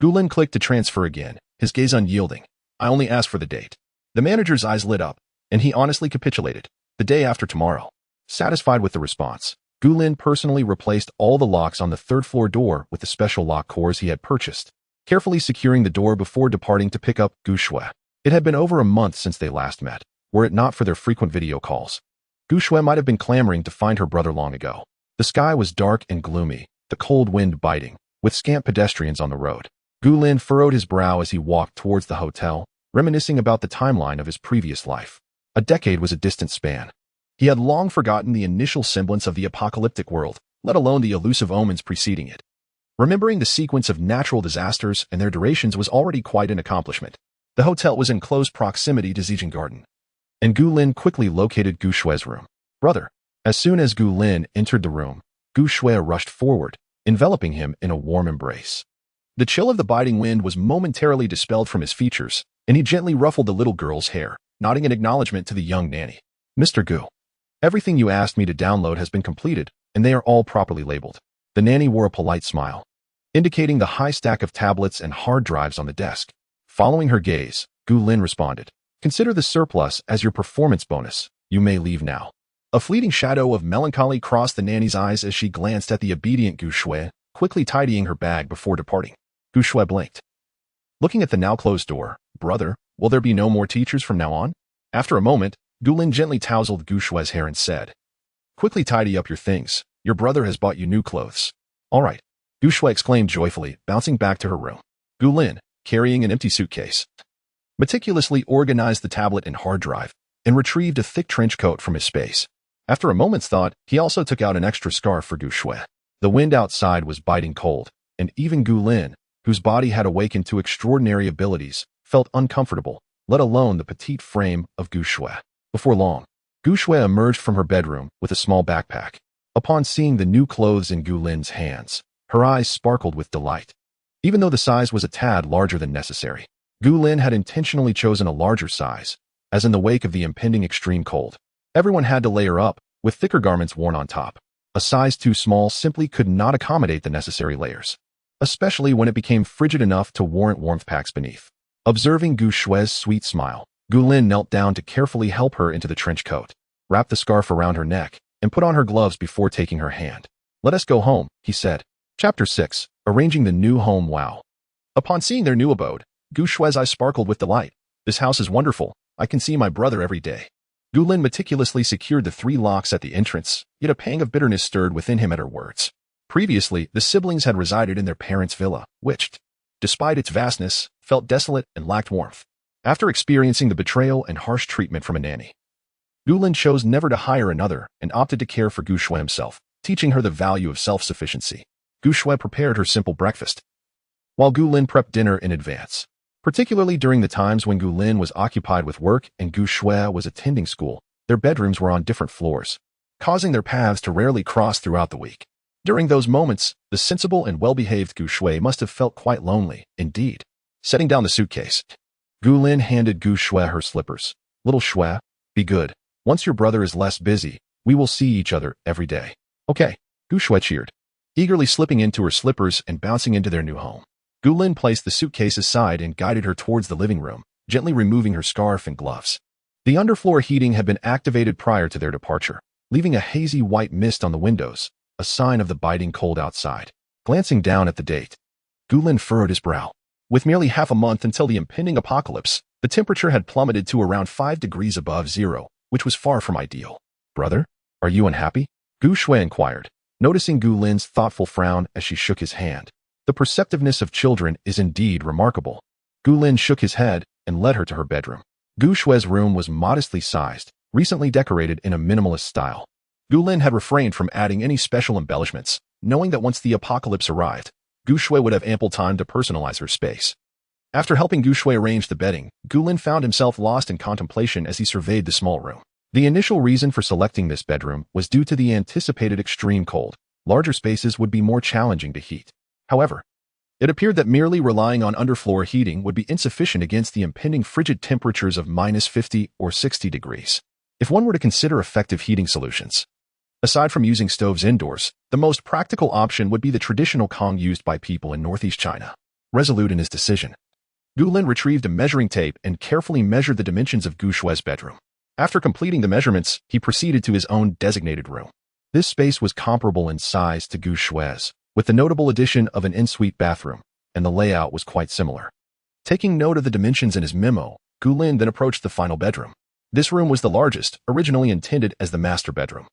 Gu Lin clicked to transfer again, his gaze unyielding. I only asked for the date. The manager's eyes lit up, and he honestly capitulated. The day after tomorrow. Satisfied with the response, Gu Lin personally replaced all the locks on the third-floor door with the special lock cores he had purchased, carefully securing the door before departing to pick up Gu Shui. It had been over a month since they last met, were it not for their frequent video calls. Gu Shui might have been clamoring to find her brother long ago. The sky was dark and gloomy, the cold wind biting, with scant pedestrians on the road. Gu Lin furrowed his brow as he walked towards the hotel, reminiscing about the timeline of his previous life. A decade was a distant span. He had long forgotten the initial semblance of the apocalyptic world, let alone the elusive omens preceding it. Remembering the sequence of natural disasters and their durations was already quite an accomplishment. The hotel was in close proximity to Zhejiang Garden, and Gu Lin quickly located Gu Shui's room. Brother. As soon as Gu Lin entered the room, Gu Shui rushed forward, enveloping him in a warm embrace. The chill of the biting wind was momentarily dispelled from his features, and he gently ruffled the little girl's hair, nodding in acknowledgement to the young nanny. Mr. Gu. Everything you asked me to download has been completed, and they are all properly labeled. The nanny wore a polite smile, indicating the high stack of tablets and hard drives on the desk. Following her gaze, Gu Lin responded, Consider the surplus as your performance bonus. You may leave now. A fleeting shadow of melancholy crossed the nanny's eyes as she glanced at the obedient Gu Shui, quickly tidying her bag before departing. Gu Shui blinked. Looking at the now-closed door, Brother, will there be no more teachers from now on? After a moment, Gu Lin gently tousled Gu Shui's hair and said, Quickly tidy up your things. Your brother has bought you new clothes. All right. Gu Shui exclaimed joyfully, bouncing back to her room. Gu Lin, carrying an empty suitcase, meticulously organized the tablet and hard drive, and retrieved a thick trench coat from his space. After a moment's thought, he also took out an extra scarf for Gu Shui. The wind outside was biting cold, and even Gu Lin, whose body had awakened to extraordinary abilities, felt uncomfortable, let alone the petite frame of Gu Shui. Before long, Gu Shui emerged from her bedroom with a small backpack. Upon seeing the new clothes in Gu Lin's hands, her eyes sparkled with delight. Even though the size was a tad larger than necessary, Gu Lin had intentionally chosen a larger size, as in the wake of the impending extreme cold, everyone had to layer up, with thicker garments worn on top. A size too small simply could not accommodate the necessary layers, especially when it became frigid enough to warrant warmth packs beneath. Observing Gu Shui's sweet smile, Gu Lin knelt down to carefully help her into the trench coat, wrapped the scarf around her neck, and put on her gloves before taking her hand. Let us go home, he said. Chapter 6. Arranging the new home. Wow. Upon seeing their new abode, Gu Shui's eyes sparkled with delight. This house is wonderful. I can see my brother every day. Gu Lin meticulously secured the 3 locks at the entrance, yet a pang of bitterness stirred within him at her words. Previously, the siblings had resided in their parents' villa, which, despite its vastness, felt desolate and lacked warmth. After experiencing the betrayal and harsh treatment from a nanny, Gu Lin chose never to hire another and opted to care for Gu Shui himself, teaching her the value of self-sufficiency. Gu Shui prepared her simple breakfast, while Gu Lin prepped dinner in advance. Particularly during the times when Gu Lin was occupied with work and Gu Shui was attending school, their bedrooms were on different floors, causing their paths to rarely cross throughout the week. During those moments, the sensible and well-behaved Gu Shui must have felt quite lonely, indeed. Setting down the suitcase, Gu Lin handed Gu Shui her slippers. Little Shui, be good. Once your brother is less busy, we will see each other every day. Okay, Gu Shui cheered. eagerly slipping into her slippers and bouncing into their new home. Gulin placed the suitcase aside and guided her towards the living room, gently removing her scarf and gloves. The underfloor heating had been activated prior to their departure, leaving a hazy white mist on the windows, a sign of the biting cold outside. Glancing down at the date, Gulin furrowed his brow. With merely half a month until the impending apocalypse, the temperature had plummeted to around 5 degrees above zero, which was far from ideal. "Brother, are you unhappy?" Gu Shui inquired, noticing Gulin's thoughtful frown as she shook his hand. The perceptiveness of children is indeed remarkable. Gulin shook his head and led her to her bedroom. Gu Shui's room was modestly sized, recently decorated in a minimalist style. Gulin had refrained from adding any special embellishments, knowing that once the apocalypse arrived, Gu Shui would have ample time to personalize her space. After helping Gu Shui arrange the bedding, Gulin found himself lost in contemplation as he surveyed the small room. The initial reason for selecting this bedroom was due to the anticipated extreme cold. Larger spaces would be more challenging to heat. However, it appeared that merely relying on underfloor heating would be insufficient against the impending frigid temperatures of -50 or 60 degrees. If one were to consider effective heating solutions, aside from using stoves indoors, the most practical option would be the traditional Kong used by people in northeast China. Resolute in his decision, Gulin retrieved a measuring tape and carefully measured the dimensions of Gu Shui's bedroom. After completing the measurements, he proceeded to his own designated room. This space was comparable in size to Gu Shui's, with the notable addition of an ensuite bathroom, and the layout was quite similar. Taking note of the dimensions in his memo, Gulin then approached the final bedroom. This room was the largest, originally intended as the master bedroom.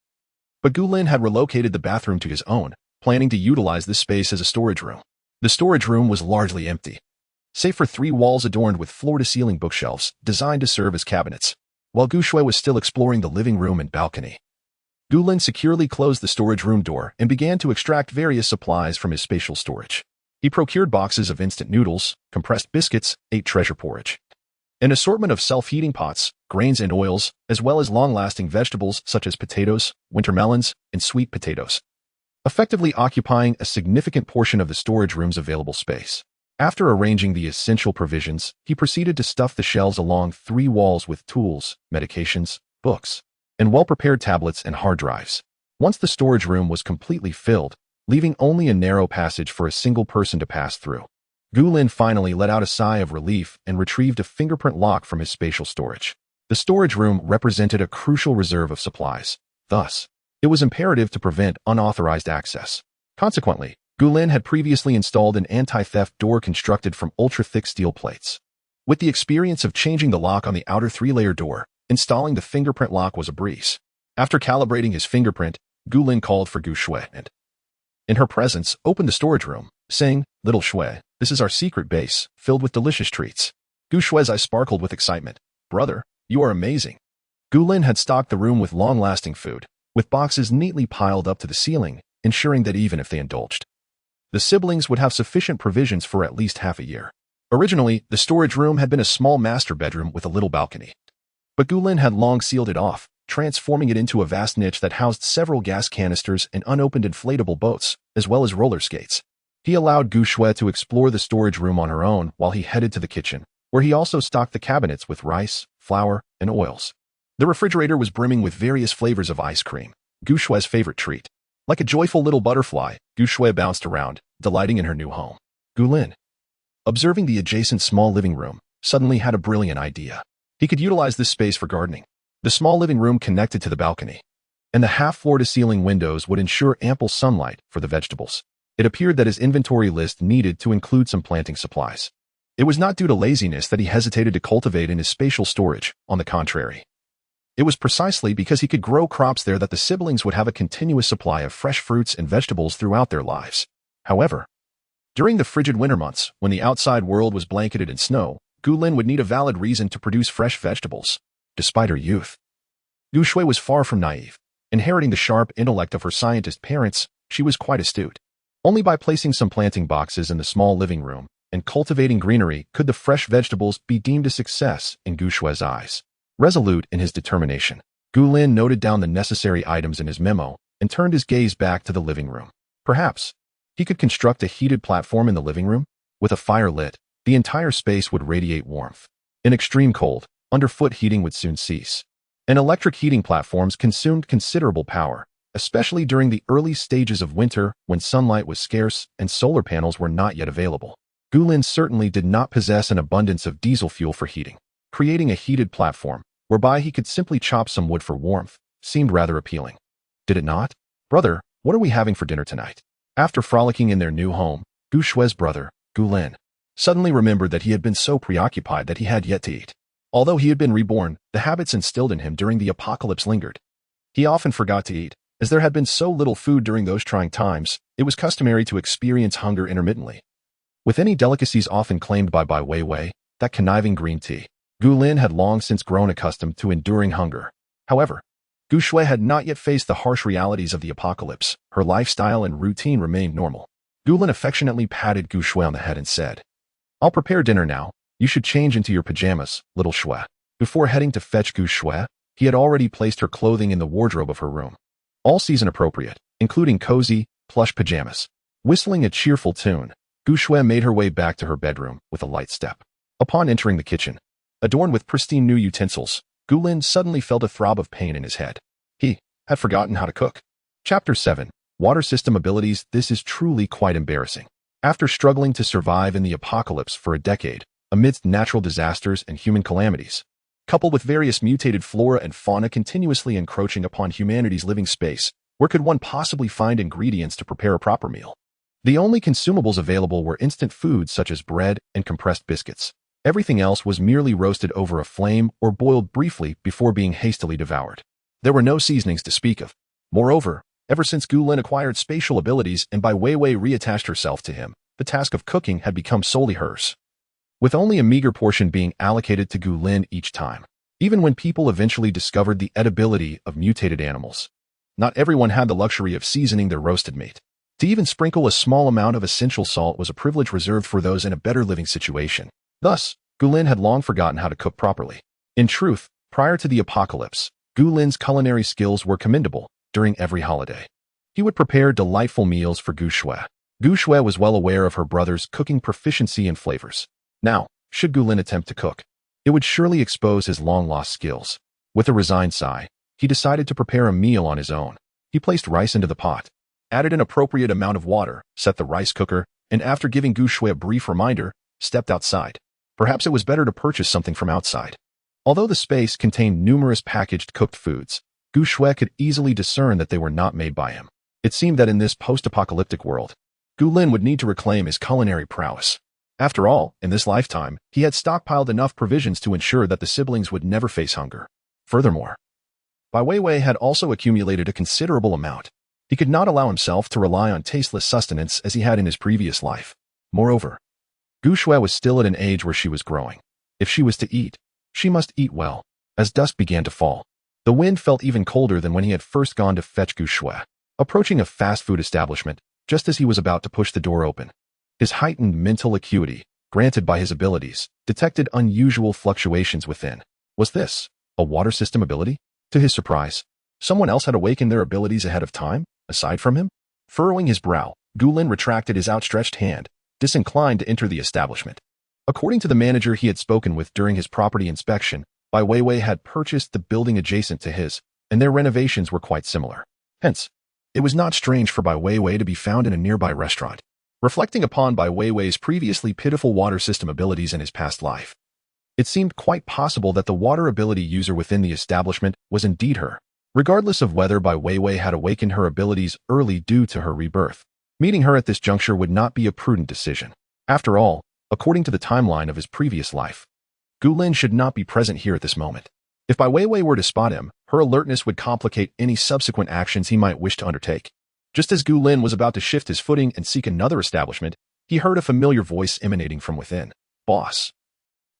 But Gulin had relocated the bathroom to his own, planning to utilize this space as a storage room. The storage room was largely empty, save for 3 walls adorned with floor-to-ceiling bookshelves designed to serve as cabinets. While Gu Shui was still exploring the living room and balcony, Gulin securely closed the storage room door and began to extract various supplies from his spatial storage. He procured boxes of instant noodles, compressed biscuits, ate treasure porridge, an assortment of self-heating pots, grains and oils, as well as long-lasting vegetables such as potatoes, winter melons, and sweet potatoes, effectively occupying a significant portion of the storage room's available space. After arranging the essential provisions, he proceeded to stuff the shelves along 3 walls with tools, medications, books, and well-prepared tablets and hard drives. Once the storage room was completely filled, leaving only a narrow passage for a single person to pass through, Gulin finally let out a sigh of relief and retrieved a fingerprint lock from his spatial storage. The storage room represented a crucial reserve of supplies. Thus, it was imperative to prevent unauthorized access. Consequently, Gulin had previously installed an anti-theft door constructed from ultra-thick steel plates. With the experience of changing the lock on the outer 3-layer door, installing the fingerprint lock was a breeze. After calibrating his fingerprint, Gulin called for Gu Shui and, in her presence, opened the storage room, saying, "Little Shui, this is our secret base, filled with delicious treats." Gu Shui's eyes sparkled with excitement. "Brother, you are amazing." Gulin had stocked the room with long-lasting food, with boxes neatly piled up to the ceiling, ensuring that even if they indulged, the siblings would have sufficient provisions for at least half a year. Originally, the storage room had been a small master bedroom with a little balcony, but Gulin had long sealed it off, transforming it into a vast niche that housed several gas canisters and unopened inflatable boats, as well as roller skates. He allowed Gu Shui to explore the storage room on her own while he headed to the kitchen, where he also stocked the cabinets with rice, flour, and oils. The refrigerator was brimming with various flavors of ice cream, Gu Shui's favorite treat. Like a joyful little butterfly, Gu Shui bounced around, delighting in her new home. Gulin, observing the adjacent small living room, suddenly had a brilliant idea. He could utilize this space for gardening. The small living room connected to the balcony, and the half-floor-to-ceiling windows would ensure ample sunlight for the vegetables. It appeared that his inventory list needed to include some planting supplies. It was not due to laziness that he hesitated to cultivate in his spatial storage, on the contrary. It was precisely because he could grow crops there that the siblings would have a continuous supply of fresh fruits and vegetables throughout their lives. However, during the frigid winter months, when the outside world was blanketed in snow, Gulin would need a valid reason to produce fresh vegetables. Despite her youth, Gu Shui was far from naive. Inheriting the sharp intellect of her scientist parents, she was quite astute. Only by placing some planting boxes in the small living room and cultivating greenery could the fresh vegetables be deemed a success in Gu Shui's eyes. Resolute in his determination, Gulin noted down the necessary items in his memo and turned his gaze back to the living room. Perhaps he could construct a heated platform in the living room. With a fire lit, the entire space would radiate warmth. In extreme cold, underfoot heating would soon cease. And electric heating platforms consumed considerable power, especially during the early stages of winter when sunlight was scarce and solar panels were not yet available. Gulin certainly did not possess an abundance of diesel fuel for heating. Creating a heated platform, whereby he could simply chop some wood for warmth, seemed rather appealing. Did it not? Brother, what are we having for dinner tonight? After frolicking in their new home, Gu Shue's brother, Gulin, suddenly remembered that he had been so preoccupied that he had yet to eat. Although he had been reborn, the habits instilled in him during the apocalypse lingered. He often forgot to eat. As there had been so little food during those trying times, it was customary to experience hunger intermittently. With any delicacies often claimed by Bai Weiwei, that conniving green tea, Gulin had long since grown accustomed to enduring hunger. However, Gu Shui had not yet faced the harsh realities of the apocalypse. Her lifestyle and routine remained normal. Gulin affectionately patted Gu Shui on the head and said, "I'll prepare dinner now. You should change into your pajamas, little Shui." Before heading to fetch Gu Shui, he had already placed her clothing in the wardrobe of her room. All season appropriate, including cozy, plush pajamas. Whistling a cheerful tune, Gu Shui made her way back to her bedroom with a light step. Upon entering the kitchen, adorned with pristine new utensils, Gulin suddenly felt a throb of pain in his head. He had forgotten how to cook. Chapter 7. Water System Abilities. This is truly quite embarrassing. After struggling to survive in the apocalypse for a decade, amidst natural disasters and human calamities, coupled with various mutated flora and fauna continuously encroaching upon humanity's living space, where could one possibly find ingredients to prepare a proper meal? The only consumables available were instant foods such as bread and compressed biscuits. Everything else was merely roasted over a flame or boiled briefly before being hastily devoured. There were no seasonings to speak of. Moreover, ever since Gulin acquired spatial abilities and Bai Weiwei reattached herself to him, the task of cooking had become solely hers, with only a meager portion being allocated to Gulin each time. Even when people eventually discovered the edibility of mutated animals, not everyone had the luxury of seasoning their roasted meat. To even sprinkle a small amount of essential salt was a privilege reserved for those in a better living situation. Thus, Gulin had long forgotten how to cook properly. In truth, prior to the apocalypse, Gulin's culinary skills were commendable. During every holiday, he would prepare delightful meals for Gu Shui. Gu Shui was well aware of her brother's cooking proficiency and flavors. Now, should Gulin attempt to cook, it would surely expose his long-lost skills. With a resigned sigh, he decided to prepare a meal on his own. He placed rice into the pot, added an appropriate amount of water, set the rice cooker, and after giving Gu Shui a brief reminder, stepped outside. Perhaps it was better to purchase something from outside. Although the space contained numerous packaged cooked foods, Gu Shui could easily discern that they were not made by him. It seemed that in this post-apocalyptic world, Gulin would need to reclaim his culinary prowess. After all, in this lifetime, he had stockpiled enough provisions to ensure that the siblings would never face hunger. Furthermore, Bai Weiwei had also accumulated a considerable amount. He could not allow himself to rely on tasteless sustenance as he had in his previous life. Moreover, Gu Shui was still at an age where she was growing. If she was to eat, she must eat well. As dusk began to fall, the wind felt even colder than when he had first gone to fetch Gu Shui. Approaching a fast food establishment, just as he was about to push the door open, his heightened mental acuity, granted by his abilities, detected unusual fluctuations within. Was this a water system ability? To his surprise, someone else had awakened their abilities ahead of time, aside from him. Furrowing his brow, Gulin retracted his outstretched hand, disinclined to enter the establishment. According to the manager he had spoken with during his property inspection, Bai Weiwei had purchased the building adjacent to his, and their renovations were quite similar. Hence, it was not strange for Bai Weiwei to be found in a nearby restaurant. Reflecting upon Bai Weiwei's previously pitiful water system abilities in his past life, it seemed quite possible that the water ability user within the establishment was indeed her. Regardless of whether Bai Weiwei had awakened her abilities early due to her rebirth, meeting her at this juncture would not be a prudent decision. After all, according to the timeline of his previous life, Gulin should not be present here at this moment. If Bai Weiwei were to spot him, her alertness would complicate any subsequent actions he might wish to undertake. Just as Gulin was about to shift his footing and seek another establishment, he heard a familiar voice emanating from within. "Boss,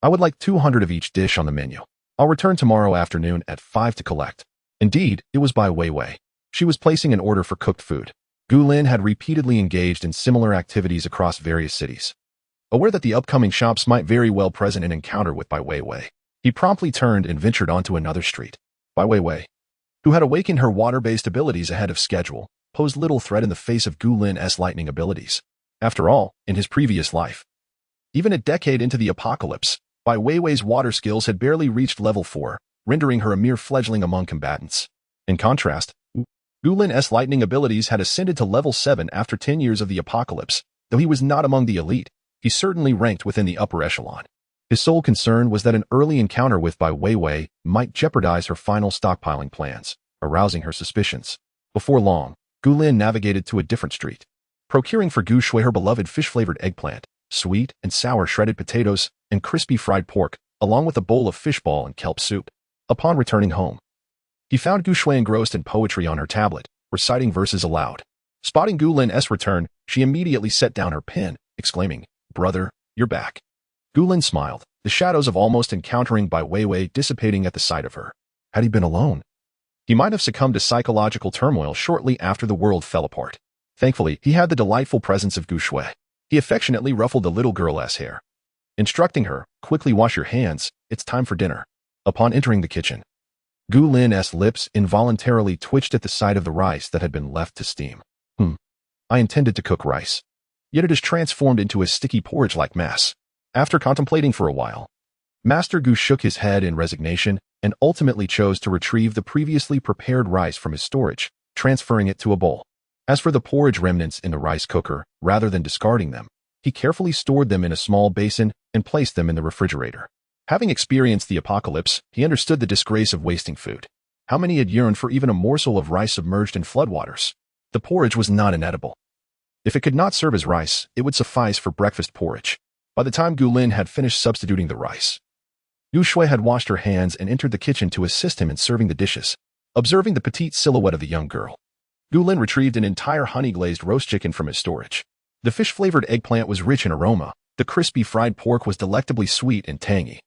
I would like 200 of each dish on the menu. I'll return tomorrow afternoon at 5 to collect." Indeed, it was Bai Weiwei. She was placing an order for cooked food. Gulin had repeatedly engaged in similar activities across various cities. Aware that the upcoming shops might very well present an encounter with Bai Weiwei, he promptly turned and ventured onto another street. Bai Weiwei, who had awakened her water-based abilities ahead of schedule, posed little threat in the face of Gulin's lightning abilities. After all, in his previous life, even a decade into the apocalypse, Bai Weiwei's water skills had barely reached level 4, rendering her a mere fledgling among combatants. In contrast, Gulin's lightning abilities had ascended to level 7 after 10 years of the apocalypse. Though he was not among the elite, he certainly ranked within the upper echelon. His sole concern was that an early encounter with Bai Weiwei might jeopardize her final stockpiling plans, arousing her suspicions. Before long, Gulin navigated to a different street, procuring for Gu Shui her beloved fish-flavored eggplant, sweet and sour shredded potatoes, and crispy fried pork, along with a bowl of fishball and kelp soup. Upon returning home, he found Gu Shui engrossed in poetry on her tablet, reciting verses aloud. Spotting Gulin's return, she immediately set down her pen, exclaiming, "Brother, you're back." Gulin smiled, the shadows of almost encountering Bai Weiwei dissipating at the sight of her. Had he been alone, he might have succumbed to psychological turmoil shortly after the world fell apart. Thankfully, he had the delightful presence of Gu Shui. He affectionately ruffled the little girl's hair, instructing her, "Quickly wash your hands, it's time for dinner." Upon entering the kitchen, Gulin's lips involuntarily twitched at the sight of the rice that had been left to steam. I intended to cook rice, yet it is transformed into a sticky porridge-like mass. After contemplating for a while, Master Gu shook his head in resignation and ultimately chose to retrieve the previously prepared rice from his storage, transferring it to a bowl. As for the porridge remnants in the rice cooker, rather than discarding them, he carefully stored them in a small basin and placed them in the refrigerator. Having experienced the apocalypse, he understood the disgrace of wasting food. How many had yearned for even a morsel of rice submerged in floodwaters? The porridge was not inedible. If it could not serve as rice, it would suffice for breakfast porridge. By the time Gulin had finished substituting the rice, Gu Shui had washed her hands and entered the kitchen to assist him in serving the dishes. Observing the petite silhouette of the young girl, Gulin retrieved an entire honey-glazed roast chicken from his storage. The fish-flavored eggplant was rich in aroma. The crispy fried pork was delectably sweet and tangy,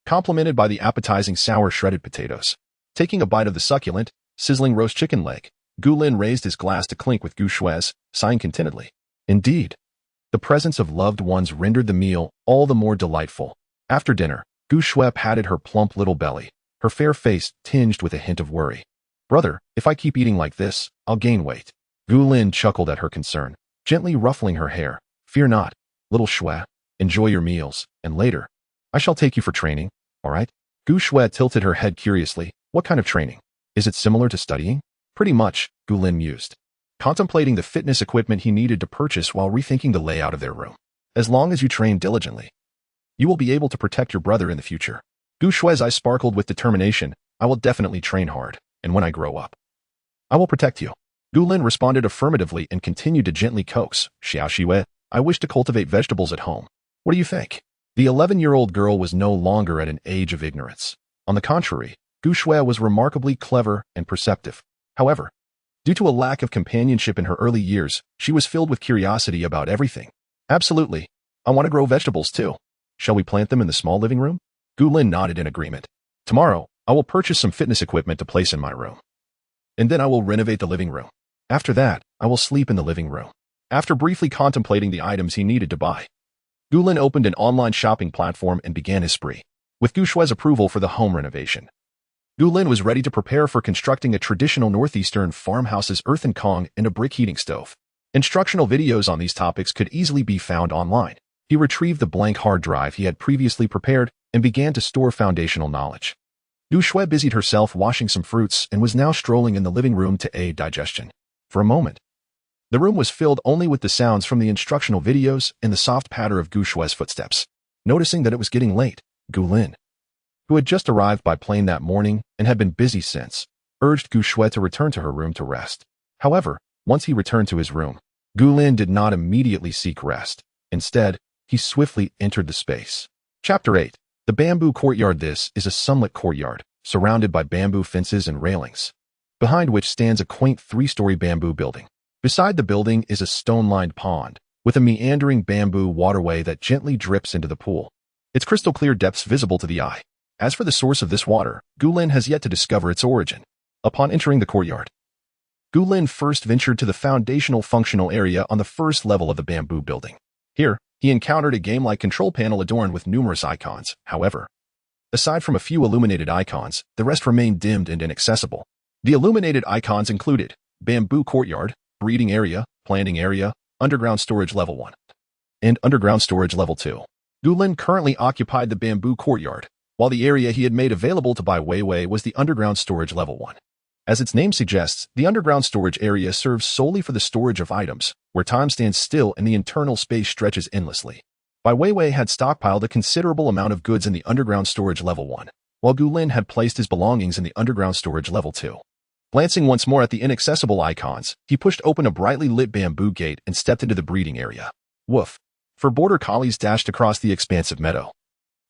complemented by the appetizing sour shredded potatoes. Taking a bite of the succulent, sizzling roast chicken leg, Gulin raised his glass to clink with Gu Shui's, sighing contentedly. Indeed, the presence of loved ones rendered the meal all the more delightful. After dinner, Gu Shui patted her plump little belly, her fair face tinged with a hint of worry. "Brother, if I keep eating like this, I'll gain weight." Gulin chuckled at her concern, gently ruffling her hair. "Fear not, little Shui. Enjoy your meals, and later, I shall take you for training, all right?" Gu Shui tilted her head curiously. "What kind of training? Is it similar to studying?" "Pretty much," Gulin mused, contemplating the fitness equipment he needed to purchase while rethinking the layout of their room. "As long as you train diligently, you will be able to protect your brother in the future." Gu Shui's eyes sparkled with determination. "I will definitely train hard, and when I grow up, I will protect you." Gulin responded affirmatively and continued to gently coax. "Xiao Shiwei, I wish to cultivate vegetables at home. What do you think?" The 11-year-old girl was no longer at an age of ignorance. On the contrary, Gu Shui was remarkably clever and perceptive. However, due to a lack of companionship in her early years, she was filled with curiosity about everything. "Absolutely. I want to grow vegetables too. Shall we plant them in the small living room?" Gulin nodded in agreement. "Tomorrow, I will purchase some fitness equipment to place in my room. And then I will renovate the living room. After that, I will sleep in the living room." After briefly contemplating the items he needed to buy, Gulin opened an online shopping platform and began his spree. With Gu Shui's approval for the home renovation, Gulin was ready to prepare for constructing a traditional northeastern farmhouse's earthen Kong and a brick heating stove. Instructional videos on these topics could easily be found online. He retrieved the blank hard drive he had previously prepared and began to store foundational knowledge. Gu Shui busied herself washing some fruits and was now strolling in the living room to aid digestion. For a moment, the room was filled only with the sounds from the instructional videos and the soft patter of Gu Shui's footsteps. Noticing that it was getting late, Gulin, who had just arrived by plane that morning and had been busy since, urged Gu Shui to return to her room to rest. However, once he returned to his room, Gulin did not immediately seek rest. Instead, he swiftly entered the space. Chapter 8. The Bamboo Courtyard. This is a sunlit courtyard, surrounded by bamboo fences and railings, behind which stands a quaint 3-story bamboo building. Beside the building is a stone-lined pond, with a meandering bamboo waterway that gently drips into the pool, its crystal-clear depths visible to the eye. As for the source of this water, Gulin has yet to discover its origin. Upon entering the courtyard, Gulin first ventured to the foundational functional area on the first level of the bamboo building. Here, he encountered a game-like control panel adorned with numerous icons. However, aside from a few illuminated icons, the rest remained dimmed and inaccessible. The illuminated icons included Bamboo Courtyard, Breeding Area, Planting Area, Underground Storage Level 1, and Underground Storage Level 2. Gulin currently occupied the Bamboo Courtyard, while the area he had made available to Bai Weiwei was the Underground Storage Level 1. As its name suggests, the underground storage area serves solely for the storage of items, where time stands still and the internal space stretches endlessly. Bai Weiwei had stockpiled a considerable amount of goods in the underground storage level 1, while Gulin had placed his belongings in the underground storage level 2. Glancing once more at the inaccessible icons, he pushed open a brightly lit bamboo gate and stepped into the breeding area. Woof! Four border collies dashed across the expansive meadow,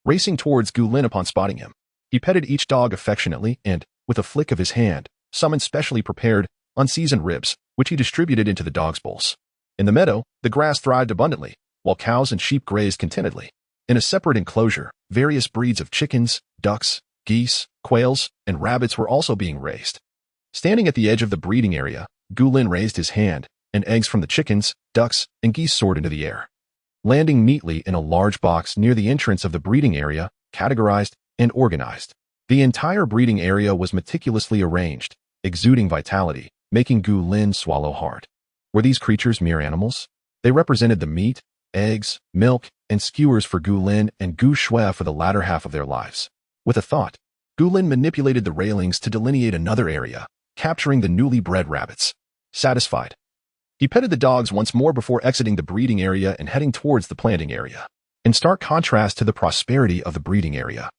racing towards Gulin upon spotting him. He petted each dog affectionately and, with a flick of his hand, summoned specially prepared, unseasoned ribs, which he distributed into the dogs' bowls. In the meadow, the grass thrived abundantly, while cows and sheep grazed contentedly. In a separate enclosure, various breeds of chickens, ducks, geese, quails, and rabbits were also being raised. Standing at the edge of the breeding area, Gulin raised his hand, and eggs from the chickens, ducks, and geese soared into the air, landing neatly in a large box near the entrance of the breeding area, categorized and organized. The entire breeding area was meticulously arranged, exuding vitality, making Gulin swallow hard. Were these creatures mere animals? They represented the meat, eggs, milk, and skewers for Gulin and Gu Shui for the latter half of their lives. With a thought, Gulin manipulated the railings to delineate another area, capturing the newly bred rabbits. Satisfied, he petted the dogs once more before exiting the breeding area and heading towards the planting area. In stark contrast to the prosperity of the breeding area,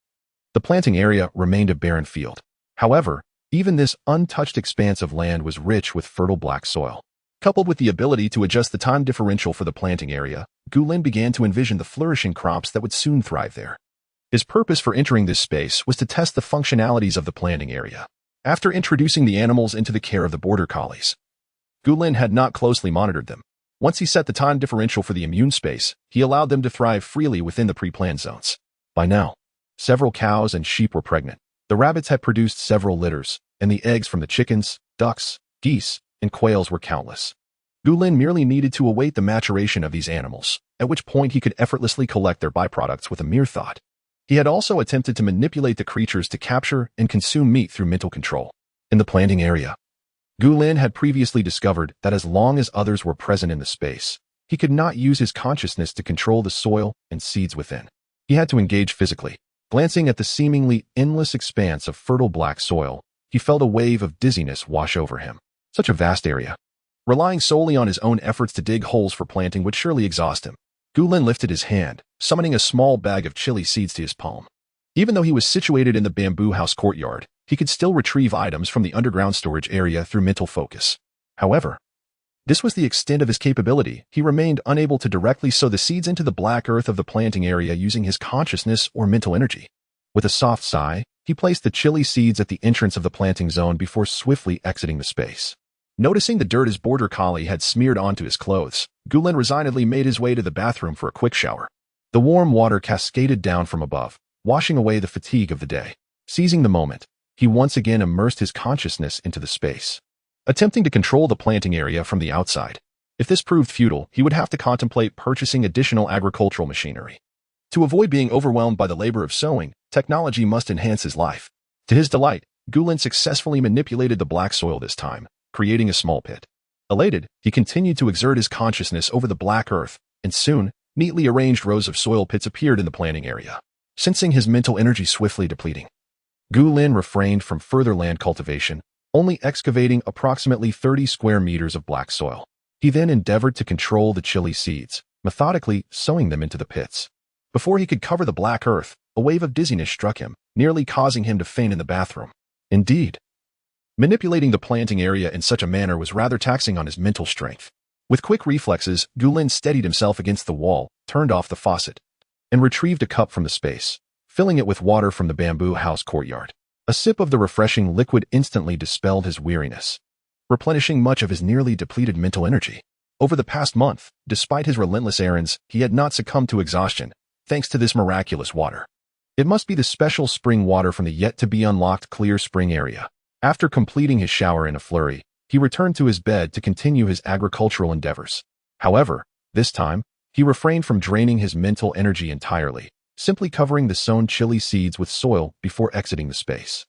the planting area remained a barren field. However, even this untouched expanse of land was rich with fertile black soil. Coupled with the ability to adjust the time differential for the planting area, Gulin began to envision the flourishing crops that would soon thrive there. His purpose for entering this space was to test the functionalities of the planting area. After introducing the animals into the care of the border collies, Gulin had not closely monitored them. Once he set the time differential for the immune space, he allowed them to thrive freely within the pre-planned zones. By now, several cows and sheep were pregnant. The rabbits had produced several litters, and the eggs from the chickens, ducks, geese, and quails were countless. Gulin merely needed to await the maturation of these animals, at which point he could effortlessly collect their byproducts with a mere thought. He had also attempted to manipulate the creatures to capture and consume meat through mental control. In the planting area, Gulin had previously discovered that as long as others were present in the space, he could not use his consciousness to control the soil and seeds within. He had to engage physically. Glancing at the seemingly endless expanse of fertile black soil, he felt a wave of dizziness wash over him. Such a vast area. Relying solely on his own efforts to dig holes for planting would surely exhaust him. Gulin lifted his hand, summoning a small bag of chili seeds to his palm. Even though he was situated in the bamboo house courtyard, he could still retrieve items from the underground storage area through mental focus. However, this was the extent of his capability. He remained unable to directly sow the seeds into the black earth of the planting area using his consciousness or mental energy. With a soft sigh, he placed the chili seeds at the entrance of the planting zone before swiftly exiting the space. Noticing the dirt his border collie had smeared onto his clothes, Gulin resignedly made his way to the bathroom for a quick shower. The warm water cascaded down from above, washing away the fatigue of the day. Seizing the moment, he once again immersed his consciousness into the space, attempting to control the planting area from the outside. If this proved futile, he would have to contemplate purchasing additional agricultural machinery. To avoid being overwhelmed by the labor of sowing, technology must enhance his life. To his delight, Gulin successfully manipulated the black soil this time, creating a small pit. Elated, he continued to exert his consciousness over the black earth, and soon, neatly arranged rows of soil pits appeared in the planting area. Sensing his mental energy swiftly depleting, Gulin refrained from further land cultivation, only excavating approximately 30 square meters of black soil. He then endeavored to control the chili seeds, methodically sowing them into the pits. Before he could cover the black earth, a wave of dizziness struck him, nearly causing him to faint in the bathroom. Indeed, manipulating the planting area in such a manner was rather taxing on his mental strength. With quick reflexes, Gulin steadied himself against the wall, turned off the faucet, and retrieved a cup from the space, filling it with water from the bamboo house courtyard. A sip of the refreshing liquid instantly dispelled his weariness, replenishing much of his nearly depleted mental energy. Over the past month, despite his relentless errands, he had not succumbed to exhaustion, thanks to this miraculous water. It must be the special spring water from the yet-to-be-unlocked clear spring area. After completing his shower in a flurry, he returned to his bed to continue his agricultural endeavors. However, this time, he refrained from draining his mental energy entirely, simply covering the sown chili seeds with soil before exiting the space.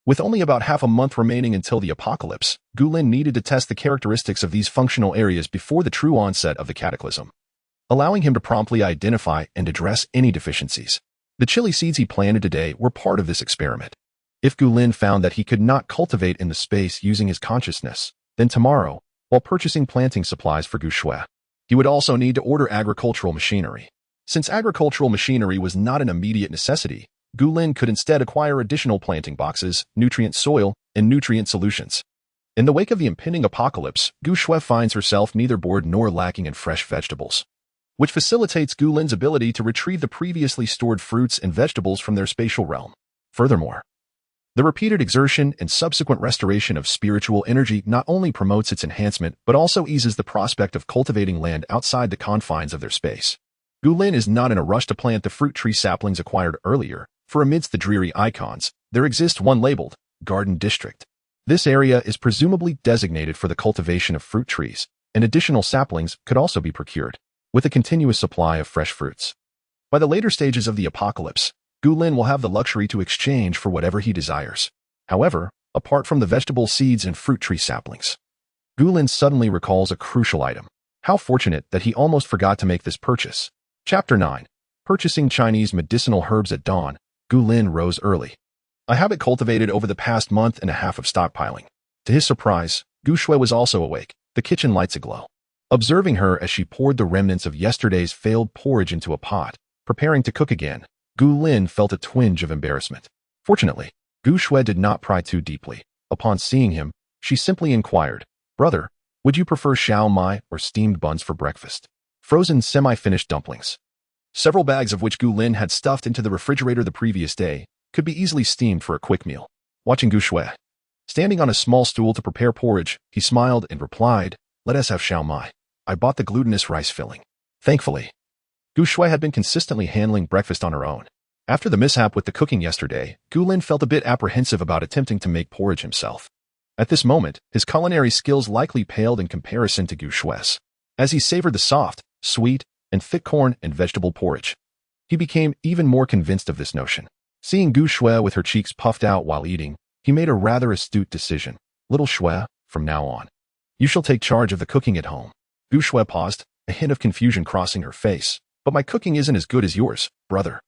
With only about half a month remaining until the apocalypse, Gulin needed to test the characteristics of these functional areas before the true onset of the cataclysm, allowing him to promptly identify and address any deficiencies. The chili seeds he planted today were part of this experiment. If Gu Lin found that he could not cultivate in the space using his consciousness, then tomorrow, while purchasing planting supplies for Gu Shui, he would also need to order agricultural machinery. Since agricultural machinery was not an immediate necessity, Gu Lin could instead acquire additional planting boxes, nutrient soil, and nutrient solutions. In the wake of the impending apocalypse, Gu Shui finds herself neither bored nor lacking in fresh vegetables, which facilitates Gu Lin's ability to retrieve the previously stored fruits and vegetables from their spatial realm. Furthermore, the repeated exertion and subsequent restoration of spiritual energy not only promotes its enhancement but also eases the prospect of cultivating land outside the confines of their space. Gu Lin is not in a rush to plant the fruit tree saplings acquired earlier, for amidst the dreary icons, there exists one labeled Garden District. This area is presumably designated for the cultivation of fruit trees, and additional saplings could also be procured, with a continuous supply of fresh fruits. By the later stages of the apocalypse, Gu Lin will have the luxury to exchange for whatever he desires. However, apart from the vegetable seeds and fruit tree saplings, Gu Lin suddenly recalls a crucial item. How fortunate that he almost forgot to make this purchase. Chapter 9. Purchasing Chinese medicinal herbs at dawn. Gu Lin rose early. A habit cultivated over the past month and a half of stockpiling. To his surprise, Gu Shui was also awake, the kitchen lights aglow. Observing her as she poured the remnants of yesterday's failed porridge into a pot, preparing to cook again, Gu Lin felt a twinge of embarrassment. Fortunately, Gu Shui did not pry too deeply. Upon seeing him, she simply inquired, "Brother, would you prefer xiao mai or steamed buns for breakfast?" Frozen semi-finished dumplings, several bags of which Gu Lin had stuffed into the refrigerator the previous day, could be easily steamed for a quick meal. Watching Gu Shui standing on a small stool to prepare porridge, he smiled and replied, "Let us have xiao mai. I bought the glutinous rice filling." Thankfully, Gu Shui had been consistently handling breakfast on her own. After the mishap with the cooking yesterday, Gu Lin felt a bit apprehensive about attempting to make porridge himself. At this moment, his culinary skills likely paled in comparison to Gu Shui's. As he savored the soft, sweet, and thick corn and vegetable porridge, he became even more convinced of this notion. Seeing Gu Shui with her cheeks puffed out while eating, he made a rather astute decision. "Little Shui, from now on, you shall take charge of the cooking at home." Gu Shui paused, a hint of confusion crossing her face. "But my cooking isn't as good as yours, brother."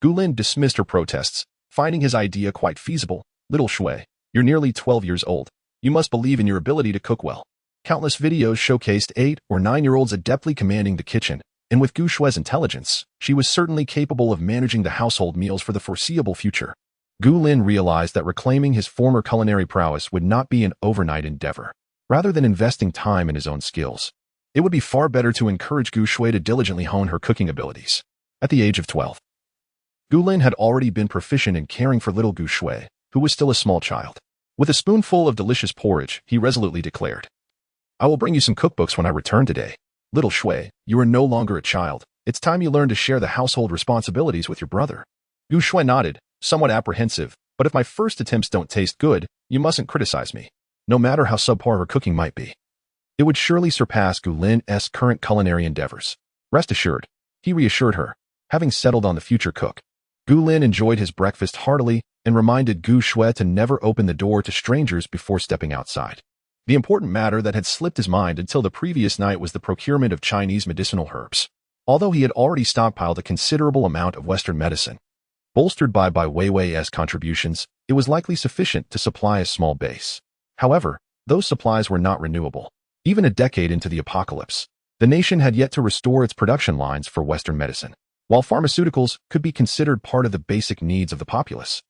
Gu Lin dismissed her protests, finding his idea quite feasible. "Little Shui, you're nearly 12 years old. You must believe in your ability to cook well." Countless videos showcased 8 or 9-year-olds adeptly commanding the kitchen, and with Gu Shui's intelligence, she was certainly capable of managing the household meals for the foreseeable future. Gu Lin realized that reclaiming his former culinary prowess would not be an overnight endeavor. Rather than investing time in his own skills, it would be far better to encourage Gu Shui to diligently hone her cooking abilities. At the age of 12, Gu Lin had already been proficient in caring for little Gu Shui, who was still a small child. With a spoonful of delicious porridge, he resolutely declared, "I will bring you some cookbooks when I return today. Little Shui, you are no longer a child. It's time you learn to share the household responsibilities with your brother." Gu Shui nodded, somewhat apprehensive, "But if my first attempts don't taste good, you mustn't criticize me, no matter how subpar her cooking might be. It would surely surpass Gu Lin's current culinary endeavors. Rest assured," he reassured her, having settled on the future cook. Gu Lin enjoyed his breakfast heartily and reminded Gu Shui to never open the door to strangers before stepping outside. The important matter that had slipped his mind until the previous night was the procurement of Chinese medicinal herbs. Although he had already stockpiled a considerable amount of Western medicine, bolstered by Bai Weiwei's contributions, it was likely sufficient to supply a small base. However, those supplies were not renewable. Even a decade into the apocalypse, the nation had yet to restore its production lines for Western medicine. While pharmaceuticals could be considered part of the basic needs of the populace,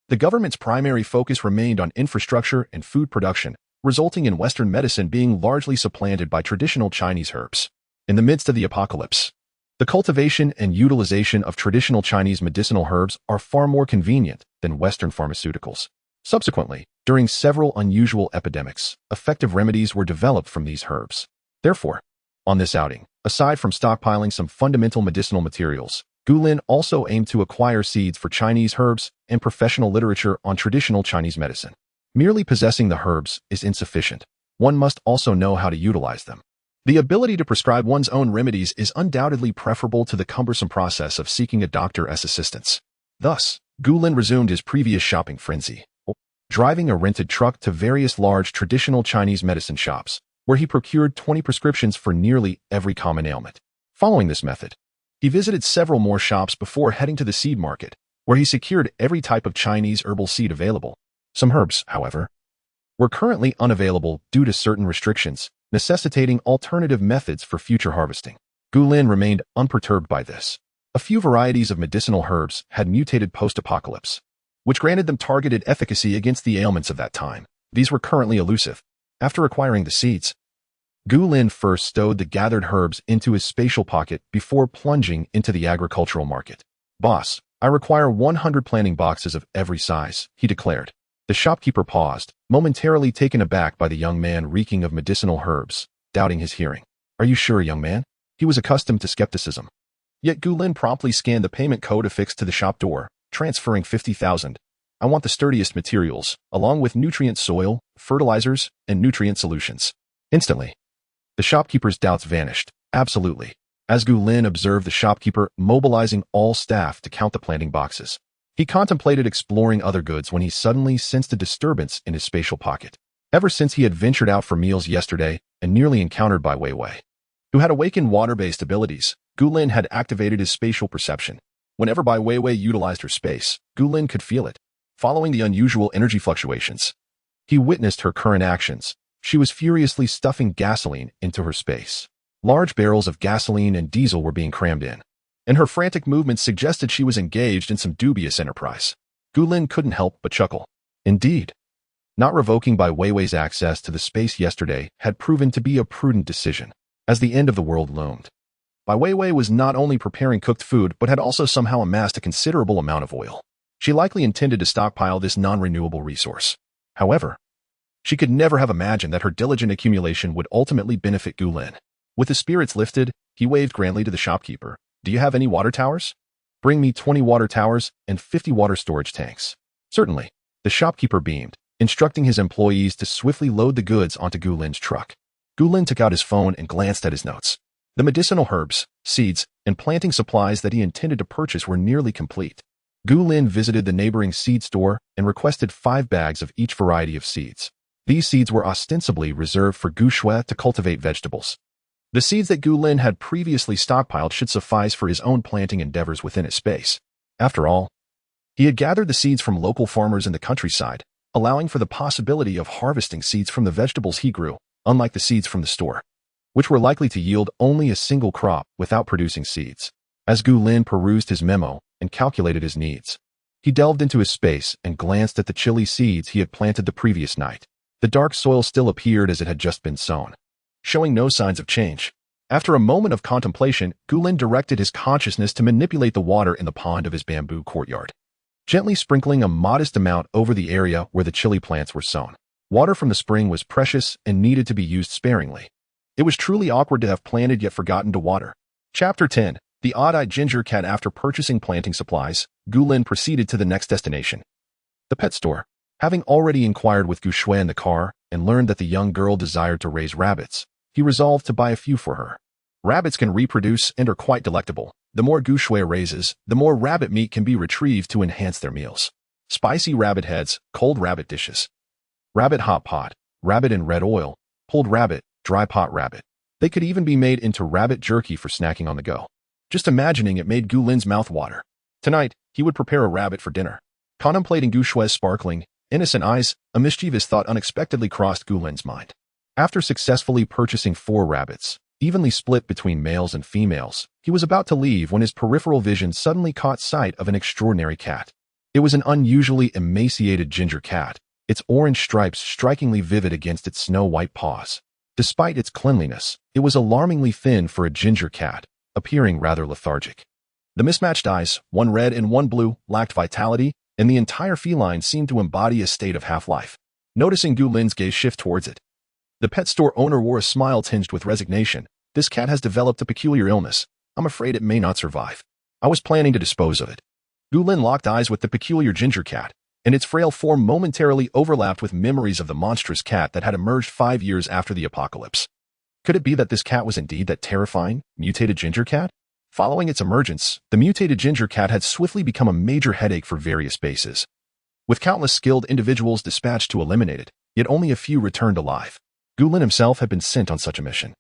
the government's primary focus remained on infrastructure and food production, resulting in Western medicine being largely supplanted by traditional Chinese herbs. In the midst of the apocalypse, the cultivation and utilization of traditional Chinese medicinal herbs are far more convenient than Western pharmaceuticals. Subsequently, during several unusual epidemics, effective remedies were developed from these herbs. Therefore, on this outing, aside from stockpiling some fundamental medicinal materials, Gu Lin also aimed to acquire seeds for Chinese herbs and professional literature on traditional Chinese medicine. Merely possessing the herbs is insufficient. One must also know how to utilize them. The ability to prescribe one's own remedies is undoubtedly preferable to the cumbersome process of seeking a doctor's assistance. Thus, Gu Lin resumed his previous shopping frenzy, driving a rented truck to various large traditional Chinese medicine shops, where he procured 20 prescriptions for nearly every common ailment. Following this method, he visited several more shops before heading to the seed market, where he secured every type of Chinese herbal seed available. Some herbs, however, were currently unavailable due to certain restrictions, necessitating alternative methods for future harvesting. Gu Lin remained unperturbed by this. A few varieties of medicinal herbs had mutated post-apocalypse, which granted them targeted efficacy against the ailments of that time. These were currently elusive. After acquiring the seeds, Gu Lin first stowed the gathered herbs into his spatial pocket before plunging into the agricultural market. "Boss, I require 100 planting boxes of every size," he declared. The shopkeeper paused, momentarily taken aback by the young man reeking of medicinal herbs, doubting his hearing. "Are you sure, young man?" He was accustomed to skepticism. Yet Gu Lin promptly scanned the payment code affixed to the shop door, transferring 50,000. "I want the sturdiest materials, along with nutrient soil, fertilizers, and nutrient solutions." Instantly, the shopkeeper's doubts vanished. "Absolutely." As Gu Lin observed the shopkeeper mobilizing all staff to count the planting boxes, he contemplated exploring other goods when he suddenly sensed a disturbance in his spatial pocket. Ever since he had ventured out for meals yesterday and nearly encountered Bai Weiwei, who had awakened water-based abilities, Gu Lin had activated his spatial perception. Whenever Bai Weiwei utilized her space, Gu Lin could feel it. Following the unusual energy fluctuations, he witnessed her current actions. She was furiously stuffing gasoline into her space. Large barrels of gasoline and diesel were being crammed in, and her frantic movements suggested she was engaged in some dubious enterprise. Gu Lin couldn't help but chuckle. Indeed, not revoking Bai Weiwei's access to the space yesterday had proven to be a prudent decision. As the end of the world loomed, Bai Weiwei was not only preparing cooked food but had also somehow amassed a considerable amount of oil. She likely intended to stockpile this non-renewable resource. However, she could never have imagined that her diligent accumulation would ultimately benefit Gu Lin. With his spirits lifted, he waved grandly to the shopkeeper. "Do you have any water towers? Bring me 20 water towers and 50 water storage tanks." "Certainly." The shopkeeper beamed, instructing his employees to swiftly load the goods onto Gu Lin's truck. Gu Lin took out his phone and glanced at his notes. The medicinal herbs, seeds, and planting supplies that he intended to purchase were nearly complete. Gu Lin visited the neighboring seed store and requested 5 bags of each variety of seeds. These seeds were ostensibly reserved for Gu Shui to cultivate vegetables. The seeds that Gu Lin had previously stockpiled should suffice for his own planting endeavors within his space. After all, he had gathered the seeds from local farmers in the countryside, allowing for the possibility of harvesting seeds from the vegetables he grew, unlike the seeds from the store, which were likely to yield only a single crop without producing seeds. As Gu Lin perused his memo and calculated his needs, he delved into his space and glanced at the chili seeds he had planted the previous night. The dark soil still appeared as it had just been sown, showing no signs of change. After a moment of contemplation, Gu Lin directed his consciousness to manipulate the water in the pond of his bamboo courtyard, gently sprinkling a modest amount over the area where the chili plants were sown. Water from the spring was precious and needed to be used sparingly. It was truly awkward to have planted yet forgotten to water. Chapter 10. The Odd-Eyed Ginger Cat. After purchasing planting supplies, Gu Lin proceeded to the next destination, the pet store. Having already inquired with Gu Shui in the car and learned that the young girl desired to raise rabbits, he resolved to buy a few for her. Rabbits can reproduce and are quite delectable. The more Gu Shui raises, the more rabbit meat can be retrieved to enhance their meals. Spicy rabbit heads, cold rabbit dishes, rabbit hot pot, rabbit in red oil, pulled rabbit, dry pot rabbit. They could even be made into rabbit jerky for snacking on the go. Just imagining it made Gu Lin's mouth water. Tonight, he would prepare a rabbit for dinner. Contemplating Gu Shui's sparkling, innocent eyes, a mischievous thought unexpectedly crossed Gu Lin's mind. After successfully purchasing 4 rabbits, evenly split between males and females, he was about to leave when his peripheral vision suddenly caught sight of an extraordinary cat. It was an unusually emaciated ginger cat, its orange stripes strikingly vivid against its snow-white paws. Despite its cleanliness, it was alarmingly thin for a ginger cat, appearing rather lethargic. The mismatched eyes, one red and one blue, lacked vitality, and the entire feline seemed to embody a state of half-life. Noticing Gu Lin's gaze shift towards it, the pet store owner wore a smile tinged with resignation. "This cat has developed a peculiar illness. I'm afraid it may not survive. I was planning to dispose of it." Gu Lin locked eyes with the peculiar ginger cat, and its frail form momentarily overlapped with memories of the monstrous cat that had emerged 5 years after the apocalypse. Could it be that this cat was indeed that terrifying, mutated ginger cat? Following its emergence, the mutated ginger cat had swiftly become a major headache for various bases. With countless skilled individuals dispatched to eliminate it, yet only a few returned alive. Gu Lin himself had been sent on such a mission,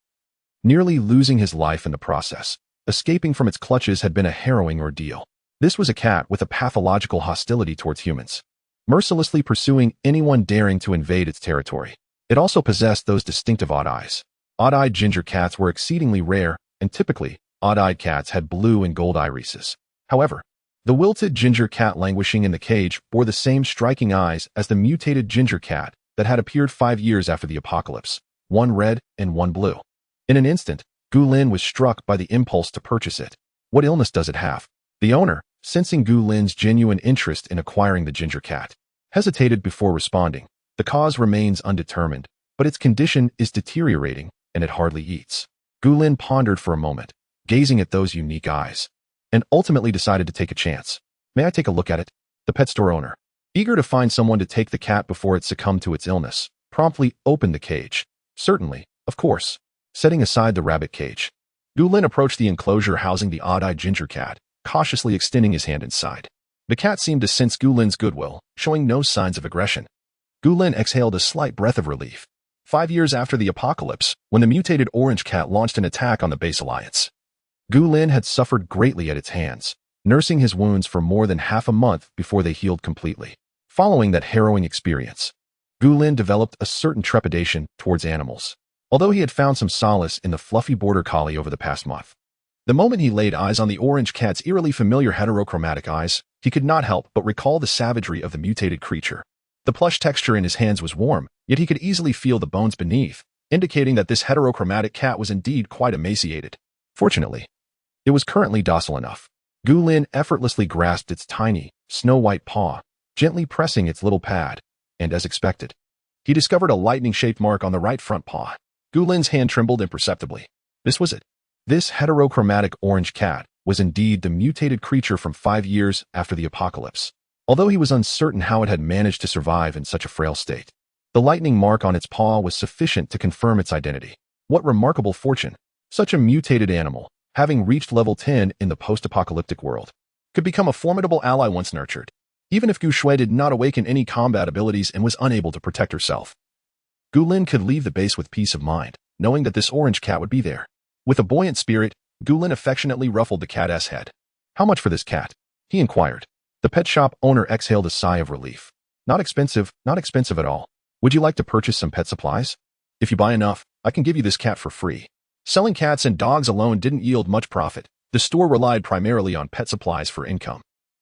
nearly losing his life in the process. Escaping from its clutches had been a harrowing ordeal. This was a cat with a pathological hostility towards humans, mercilessly pursuing anyone daring to invade its territory. It also possessed those distinctive odd eyes. Odd-eyed ginger cats were exceedingly rare, and typically, odd-eyed cats had blue and gold irises. However, the wilted ginger cat languishing in the cage bore the same striking eyes as the mutated ginger cat that had appeared 5 years after the apocalypse, one red and one blue. In an instant, Gu Lin was struck by the impulse to purchase it. What illness does it have? The owner, sensing Gu Lin's genuine interest in acquiring the ginger cat, hesitated before responding. The cause remains undetermined, but its condition is deteriorating, and it hardly eats. Gu Lin pondered for a moment, gazing at those unique eyes, and ultimately decided to take a chance. May I take a look at it? The pet store owner, eager to find someone to take the cat before it succumbed to its illness, promptly opened the cage. Certainly, of course. Setting aside the rabbit cage, Gu Lin approached the enclosure housing the odd-eyed ginger cat, cautiously extending his hand inside. The cat seemed to sense Gu Lin's goodwill, showing no signs of aggression. Gu Lin exhaled a slight breath of relief. 5 years after the apocalypse, when the mutated orange cat launched an attack on the base alliance, Gu Lin had suffered greatly at its hands, nursing his wounds for more than half a month before they healed completely. Following that harrowing experience, Gu Lin developed a certain trepidation towards animals, although he had found some solace in the fluffy border collie over the past month. The moment he laid eyes on the orange cat's eerily familiar heterochromatic eyes, he could not help but recall the savagery of the mutated creature. The plush texture in his hands was warm, yet he could easily feel the bones beneath, indicating that this heterochromatic cat was indeed quite emaciated. Fortunately, it was currently docile enough. Gu Lin effortlessly grasped its tiny, snow-white paw, gently pressing its little pad, and as expected, he discovered a lightning-shaped mark on the right front paw. Gu Lin's hand trembled imperceptibly. This was it. This heterochromatic orange cat was indeed the mutated creature from 5 years after the apocalypse, although he was uncertain how it had managed to survive in such a frail state. The lightning mark on its paw was sufficient to confirm its identity. What remarkable fortune! Such a mutated animal, having reached level 10 in the post-apocalyptic world, could become a formidable ally once nurtured, even if Gu Shui did not awaken any combat abilities and was unable to protect herself. Gu Lin could leave the base with peace of mind, knowing that this orange cat would be there. With a buoyant spirit, Gu Lin affectionately ruffled the cat's head. How much for this cat? He inquired. The pet shop owner exhaled a sigh of relief. Not expensive at all. Would you like to purchase some pet supplies? If you buy enough, I can give you this cat for free. Selling cats and dogs alone didn't yield much profit. The store relied primarily on pet supplies for income.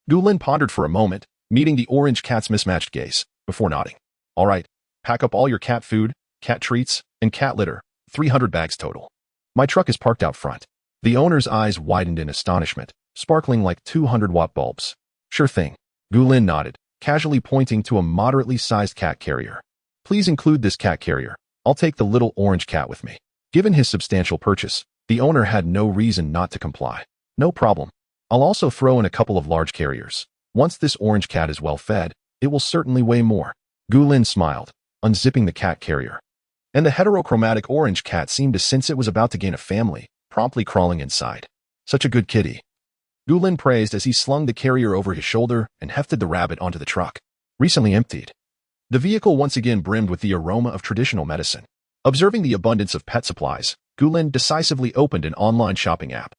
Gu Lin pondered for a moment, meeting the orange cat's mismatched gaze, before nodding. All right, pack up all your cat food, cat treats, and cat litter, 300 bags total. My truck is parked out front. The owner's eyes widened in astonishment, sparkling like 200-watt bulbs. Sure thing. Gu Lin nodded, casually pointing to a moderately sized cat carrier. Please include this cat carrier. I'll take the little orange cat with me. Given his substantial purchase, the owner had no reason not to comply. No problem. I'll also throw in a couple of large carriers. Once this orange cat is well fed, it will certainly weigh more. Gu Lin smiled, unzipping the cat carrier. And the heterochromatic orange cat seemed to sense it was about to gain a family, promptly crawling inside. Such a good kitty. Gu Lin praised as he slung the carrier over his shoulder and hefted the rabbit onto the truck. Recently emptied. The vehicle once again brimmed with the aroma of traditional medicine. Observing the abundance of pet supplies, Gu Lin decisively opened an online shopping app,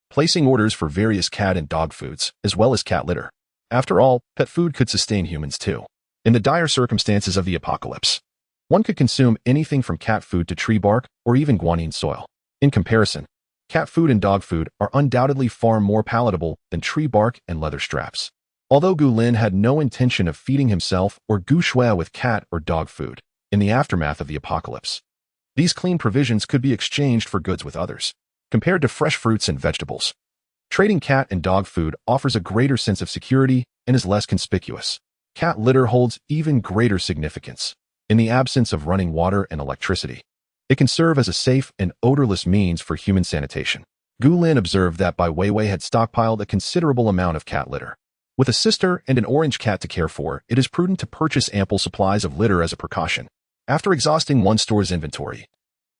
placing orders for various cat and dog foods, as well as cat litter. After all, pet food could sustain humans too. In the dire circumstances of the apocalypse, one could consume anything from cat food to tree bark or even guanine soil. In comparison, cat food and dog food are undoubtedly far more palatable than tree bark and leather straps. Although Gu Lin had no intention of feeding himself or Gu Shui with cat or dog food in the aftermath of the apocalypse, these clean provisions could be exchanged for goods with others. Compared to fresh fruits and vegetables, trading cat and dog food offers a greater sense of security and is less conspicuous. Cat litter holds even greater significance. In the absence of running water and electricity, it can serve as a safe and odorless means for human sanitation. Gu Lin observed that Bai Weiwei had stockpiled a considerable amount of cat litter. With a sister and an orange cat to care for, it is prudent to purchase ample supplies of litter as a precaution. After exhausting one store's inventory,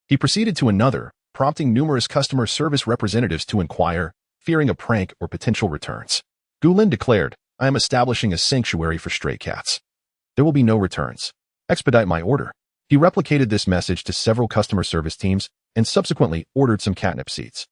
he proceeded to another, prompting numerous customer service representatives to inquire, fearing a prank or potential returns. Gu Lin declared, I am establishing a sanctuary for stray cats. There will be no returns. Expedite my order. He replicated this message to several customer service teams and subsequently ordered some catnip seeds.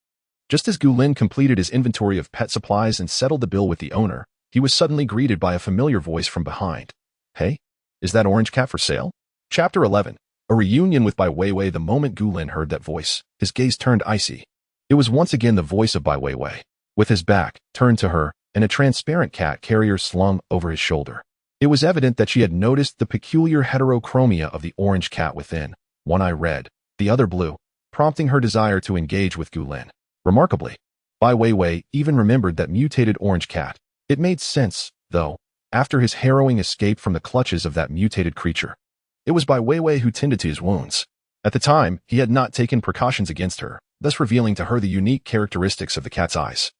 Just as Gu Lin completed his inventory of pet supplies and settled the bill with the owner, he was suddenly greeted by a familiar voice from behind. Hey, is that orange cat for sale? Chapter 11. A reunion with Bai Weiwei. The moment Gu Lin heard that voice, his gaze turned icy. It was once again the voice of Bai Weiwei, with his back turned to her and a transparent cat carrier slung over his shoulder. It was evident that she had noticed the peculiar heterochromia of the orange cat within, one eye red, the other blue, prompting her desire to engage with Gu Lin. Remarkably, Bai Weiwei even remembered that mutated orange cat. It made sense, though, after his harrowing escape from the clutches of that mutated creature. It was Bai Weiwei who tended to his wounds. At the time, he had not taken precautions against her, thus revealing to her the unique characteristics of the cat's eyes.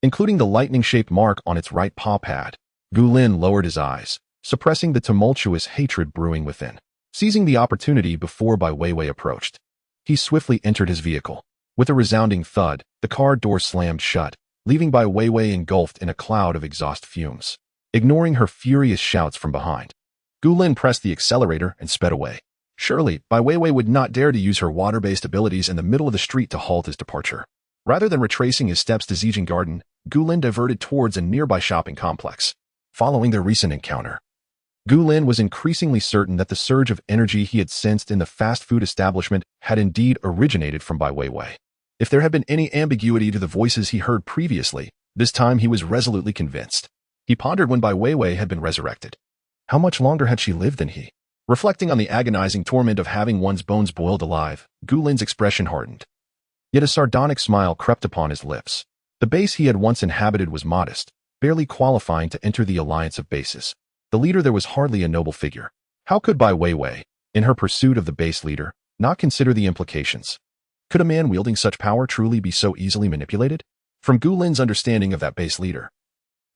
Including the lightning-shaped mark on its right paw pad, Gu Lin lowered his eyes, suppressing the tumultuous hatred brewing within. Seizing the opportunity before Bai Weiwei approached, he swiftly entered his vehicle. With a resounding thud, the car door slammed shut, leaving Bai Weiwei engulfed in a cloud of exhaust fumes. Ignoring her furious shouts from behind, Gu Lin pressed the accelerator and sped away. Surely, Bai Weiwei would not dare to use her water-based abilities in the middle of the street to halt his departure. Rather than retracing his steps to Zijin Garden, Gu Lin diverted towards a nearby shopping complex. Following their recent encounter, Gu Lin was increasingly certain that the surge of energy he had sensed in the fast food establishment had indeed originated from Bai Weiwei. If there had been any ambiguity to the voices he heard previously, this time he was resolutely convinced. He pondered when Bai Weiwei had been resurrected. How much longer had she lived than he? Reflecting on the agonizing torment of having one's bones boiled alive, Gu Lin's expression hardened. Yet a sardonic smile crept upon his lips. The base he had once inhabited was modest, barely qualifying to enter the alliance of bases. The leader there was hardly a noble figure. How could Bai Weiwei, in her pursuit of the base leader, not consider the implications? Could a man wielding such power truly be so easily manipulated? From Gu Lin's understanding of that base leader,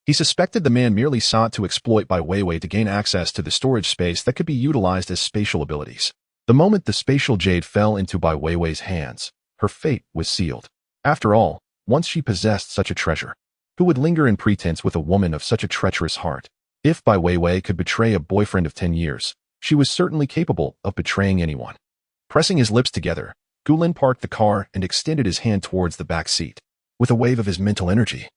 he suspected the man merely sought to exploit Bai Weiwei to gain access to the storage space that could be utilized as spatial abilities. The moment the spatial jade fell into Bai Weiwei's hands, her fate was sealed. After all, once she possessed such a treasure, who would linger in pretense with a woman of such a treacherous heart? If Bai Weiwei could betray a boyfriend of 10 years, she was certainly capable of betraying anyone. Pressing his lips together, Gu Lin parked the car and extended his hand towards the back seat. With a wave of his mental energy,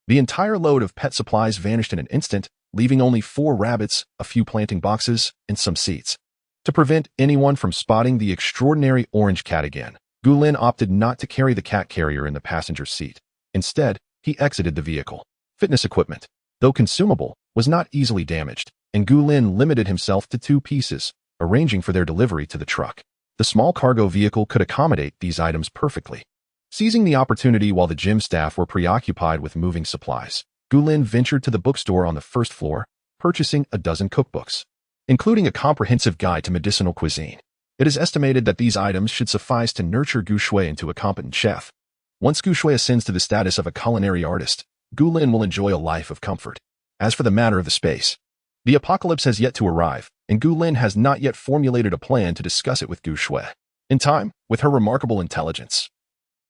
the entire load of pet supplies vanished in an instant, leaving only 4 rabbits, a few planting boxes, and some seats. To prevent anyone from spotting the extraordinary orange cat again, Gu Lin opted not to carry the cat carrier in the passenger seat. Instead, he exited the vehicle. Fitness equipment, though consumable, was not easily damaged, and Gu Lin limited himself to 2 pieces, arranging for their delivery to the truck. The small cargo vehicle could accommodate these items perfectly. Seizing the opportunity while the gym staff were preoccupied with moving supplies, Gu Lin ventured to the bookstore on the first floor, purchasing a dozen cookbooks, including a comprehensive guide to medicinal cuisine. It is estimated that these items should suffice to nurture Gu Shui into a competent chef. Once Gu Shui ascends to the status of a culinary artist, Gu Lin will enjoy a life of comfort. As for the matter of the space, the apocalypse has yet to arrive, and Gu Lin has not yet formulated a plan to discuss it with Gu Shui. In time, with her remarkable intelligence,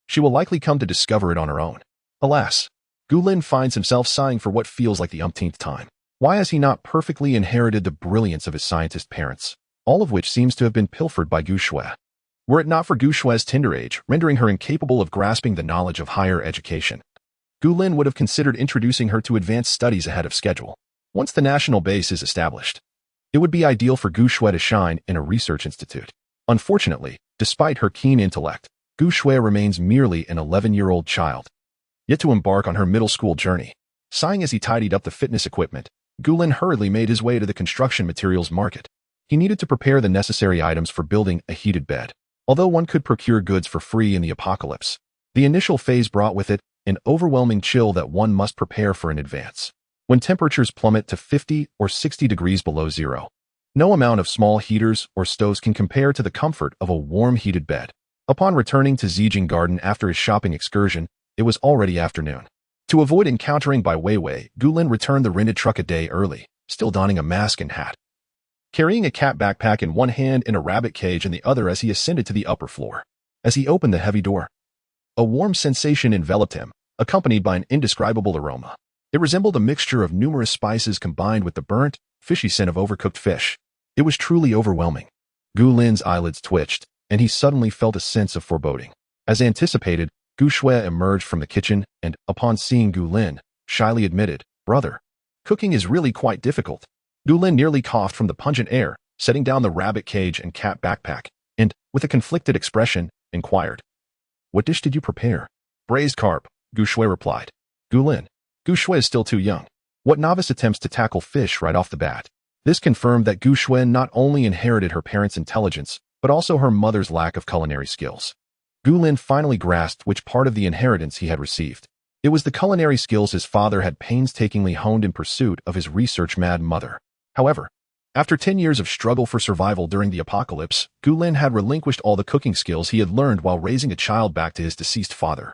she will likely come to discover it on her own. Alas, Gu Lin finds himself sighing for what feels like the umpteenth time. Why has he not perfectly inherited the brilliance of his scientist parents, all of which seems to have been pilfered by Gu Shui? Were it not for Gu Shui's tender age, rendering her incapable of grasping the knowledge of higher education, Gu Lin would have considered introducing her to advanced studies ahead of schedule. Once the national base is established, it would be ideal for Gu Shui to shine in a research institute. Unfortunately, despite her keen intellect, Gu Shui remains merely an 11-year-old child, yet to embark on her middle school journey. Sighing as he tidied up the fitness equipment, Gu Lin hurriedly made his way to the construction materials market. He needed to prepare the necessary items for building a heated bed. Although one could procure goods for free in the apocalypse, the initial phase brought with it an overwhelming chill that one must prepare for in advance. When temperatures plummet to 50 or 60 degrees below zero, no amount of small heaters or stoves can compare to the comfort of a warm heated bed. Upon returning to Zijin Garden after his shopping excursion, it was already afternoon. To avoid encountering Bai Weiwei, Gu Lin returned the rented truck a day early, still donning a mask and hat, carrying a cat backpack in one hand and a rabbit cage in the other as he ascended to the upper floor. As he opened the heavy door, a warm sensation enveloped him, accompanied by an indescribable aroma. It resembled a mixture of numerous spices combined with the burnt, fishy scent of overcooked fish. It was truly overwhelming. Gu Lin's eyelids twitched, and he suddenly felt a sense of foreboding. As anticipated, Gu Shui emerged from the kitchen and, upon seeing Gu Lin, shyly admitted, "Brother, cooking is really quite difficult." Gu Lin nearly coughed from the pungent air, setting down the rabbit cage and cat backpack, and, with a conflicted expression, inquired, "What dish did you prepare?" "Braised carp," Gu Shui replied. "Gu Lin, Gu Shui is still too young. What novice attempts to tackle fish right off the bat?" This confirmed that Gu Shui not only inherited her parents' intelligence, but also her mother's lack of culinary skills. Gu Lin finally grasped which part of the inheritance he had received. It was the culinary skills his father had painstakingly honed in pursuit of his research-mad mother. However, after 10 years of struggle for survival during the apocalypse, Gu Lin had relinquished all the cooking skills he had learned while raising a child back to his deceased father.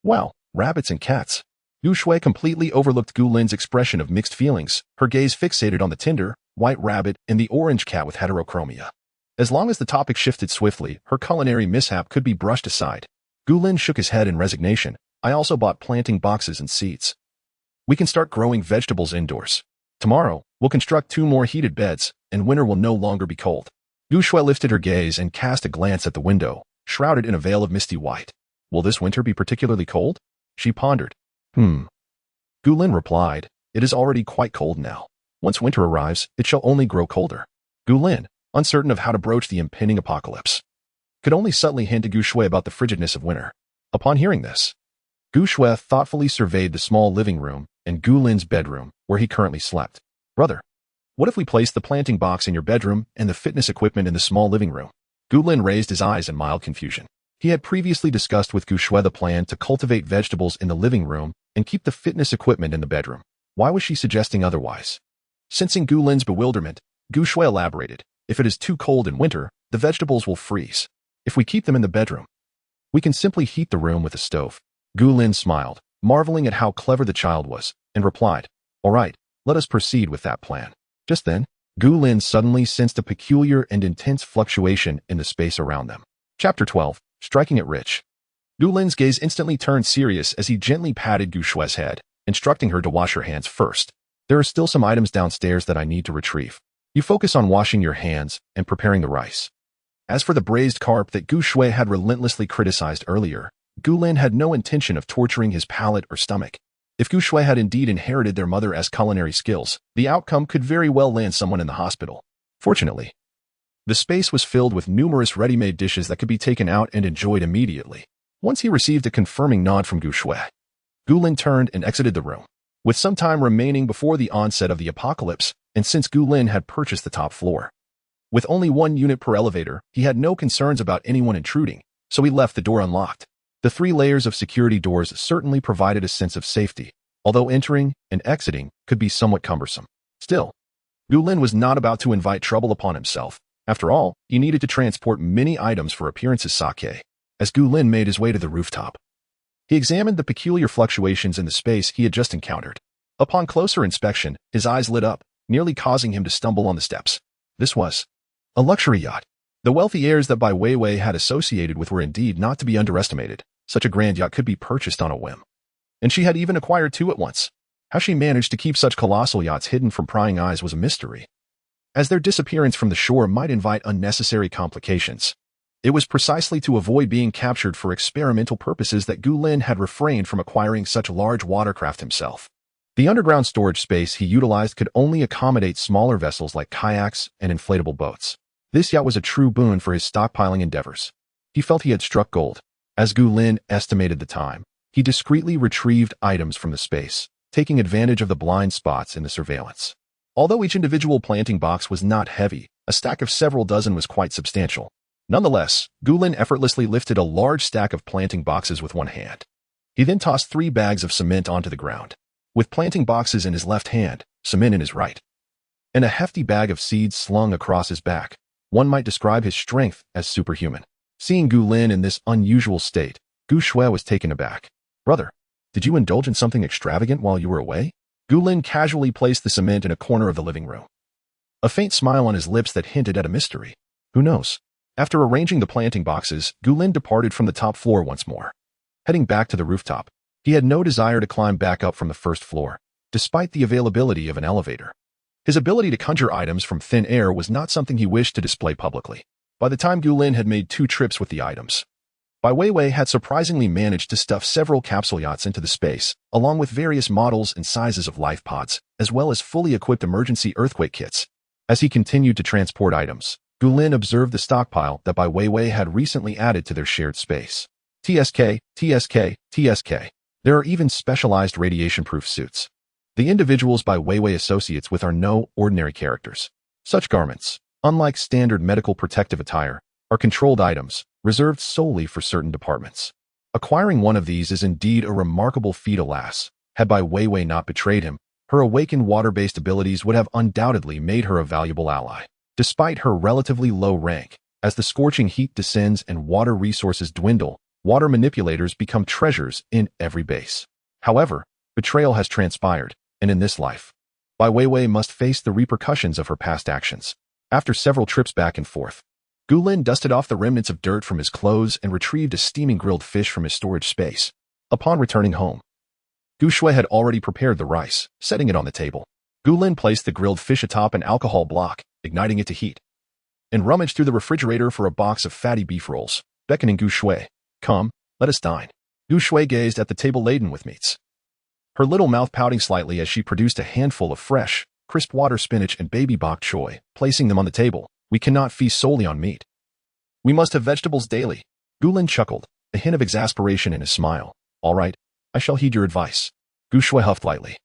Well, rabbits and cats. Gu Shui completely overlooked Gu Lin's expression of mixed feelings, her gaze fixated on the tender, white rabbit and the orange cat with heterochromia. As long as the topic shifted swiftly, her culinary mishap could be brushed aside. Gu Lin shook his head in resignation. "I also bought planting boxes and seeds. We can start growing vegetables indoors. Tomorrow, we'll construct 2 more heated beds, and winter will no longer be cold." Gu Shui lifted her gaze and cast a glance at the window, shrouded in a veil of misty white. "Will this winter be particularly cold?" She pondered. Gu Lin replied, "It is already quite cold now. Once winter arrives, it shall only grow colder." Gu Lin, uncertain of how to broach the impending apocalypse, could only subtly hint to Gu Shui about the frigidness of winter. Upon hearing this, Gu Shui thoughtfully surveyed the small living room and Gu Lin's bedroom, where he currently slept. "Brother, what if we place the planting box in your bedroom and the fitness equipment in the small living room?" Gu Lin raised his eyes in mild confusion. He had previously discussed with Gu Shui the plan to cultivate vegetables in the living room and keep the fitness equipment in the bedroom. Why was she suggesting otherwise? Sensing Gu Lin's bewilderment, Gu Shui elaborated, "If it is too cold in winter, the vegetables will freeze. If we keep them in the bedroom, we can simply heat the room with a stove." Gu Lin smiled, marveling at how clever the child was, and replied, "All right, let us proceed with that plan." Just then, Gu Lin suddenly sensed a peculiar and intense fluctuation in the space around them. Chapter 12, Striking it Rich. Gu Lin's gaze instantly turned serious as he gently patted Gu Shui's head, instructing her to wash her hands first. "There are still some items downstairs that I need to retrieve. You focus on washing your hands and preparing the rice." As for the braised carp that Gu Shui had relentlessly criticized earlier, Gu Lin had no intention of torturing his palate or stomach. If Gu Shui had indeed inherited their mother's culinary skills, the outcome could very well land someone in the hospital. Fortunately, the space was filled with numerous ready-made dishes that could be taken out and enjoyed immediately. Once he received a confirming nod from Gu Shui, Gu Lin turned and exited the room. With some time remaining before the onset of the apocalypse, and since Gu Lin had purchased the top floor, with only 1 unit per elevator, he had no concerns about anyone intruding, so he left the door unlocked. The 3 layers of security doors certainly provided a sense of safety, although entering and exiting could be somewhat cumbersome. Still, Gu Lin was not about to invite trouble upon himself. After all, he needed to transport many items for appearances sake. As Gu Lin made his way to the rooftop, he examined the peculiar fluctuations in the space he had just encountered. Upon closer inspection, his eyes lit up, nearly causing him to stumble on the steps. This was a luxury yacht. The wealthy heirs that Bai Weiwei had associated with were indeed not to be underestimated. Such a grand yacht could be purchased on a whim. And she had even acquired 2 at once. How she managed to keep such colossal yachts hidden from prying eyes was a mystery, as their disappearance from the shore might invite unnecessary complications. It was precisely to avoid being captured for experimental purposes that Gu Lin had refrained from acquiring such large watercraft himself. The underground storage space he utilized could only accommodate smaller vessels like kayaks and inflatable boats. This yacht was a true boon for his stockpiling endeavors. He felt he had struck gold. As Gu Lin estimated the time, he discreetly retrieved items from the space, taking advantage of the blind spots in the surveillance. Although each individual planting box was not heavy, a stack of several dozen was quite substantial. Nonetheless, Gu Lin effortlessly lifted a large stack of planting boxes with one hand. He then tossed 3 bags of cement onto the ground, with planting boxes in his left hand, cement in his right, and a hefty bag of seeds slung across his back. One might describe his strength as superhuman. Seeing Gu Lin in this unusual state, Gu Shui was taken aback. "Brother, did you indulge in something extravagant while you were away?" Gu Lin casually placed the cement in a corner of the living room, a faint smile on his lips that hinted at a mystery. Who knows? After arranging the planting boxes, Gu Lin departed from the top floor once more. Heading back to the rooftop, he had no desire to climb back up from the first floor, despite the availability of an elevator. His ability to conjure items from thin air was not something he wished to display publicly. By the time Gu Lin had made 2 trips with the items, Bai Weiwei had surprisingly managed to stuff several capsule yachts into the space, along with various models and sizes of life pods, as well as fully equipped emergency earthquake kits. As he continued to transport items, Gulin observed the stockpile that Bai Weiwei had recently added to their shared space. TSK, TSK, TSK. There are even specialized radiation-proof suits. The individuals Bai Weiwei associates with are no ordinary characters. Such garments, unlike standard medical protective attire, are controlled items, reserved solely for certain departments. Acquiring one of these is indeed a remarkable feat, alas. Had Bai Weiwei not betrayed him, her awakened water-based abilities would have undoubtedly made her a valuable ally. Despite her relatively low rank, as the scorching heat descends and water resources dwindle, water manipulators become treasures in every base. However, betrayal has transpired, and in this life, Bai Weiwei must face the repercussions of her past actions. After several trips back and forth, Gulin dusted off the remnants of dirt from his clothes and retrieved a steaming grilled fish from his storage space. Upon returning home, Gu Shui had already prepared the rice, setting it on the table. Gulin placed the grilled fish atop an alcohol block, igniting it to heat, and rummaged through the refrigerator for a box of fatty beef rolls, beckoning Gu Shui. Come, let us dine. Gu Shui gazed at the table laden with meats, her little mouth pouting slightly as she produced a handful of fresh, crisp water spinach and baby bok choy, placing them on the table. We cannot feast solely on meat. We must have vegetables daily. Gulin chuckled, a hint of exasperation in his smile. All right, I shall heed your advice. Gu Shui huffed lightly,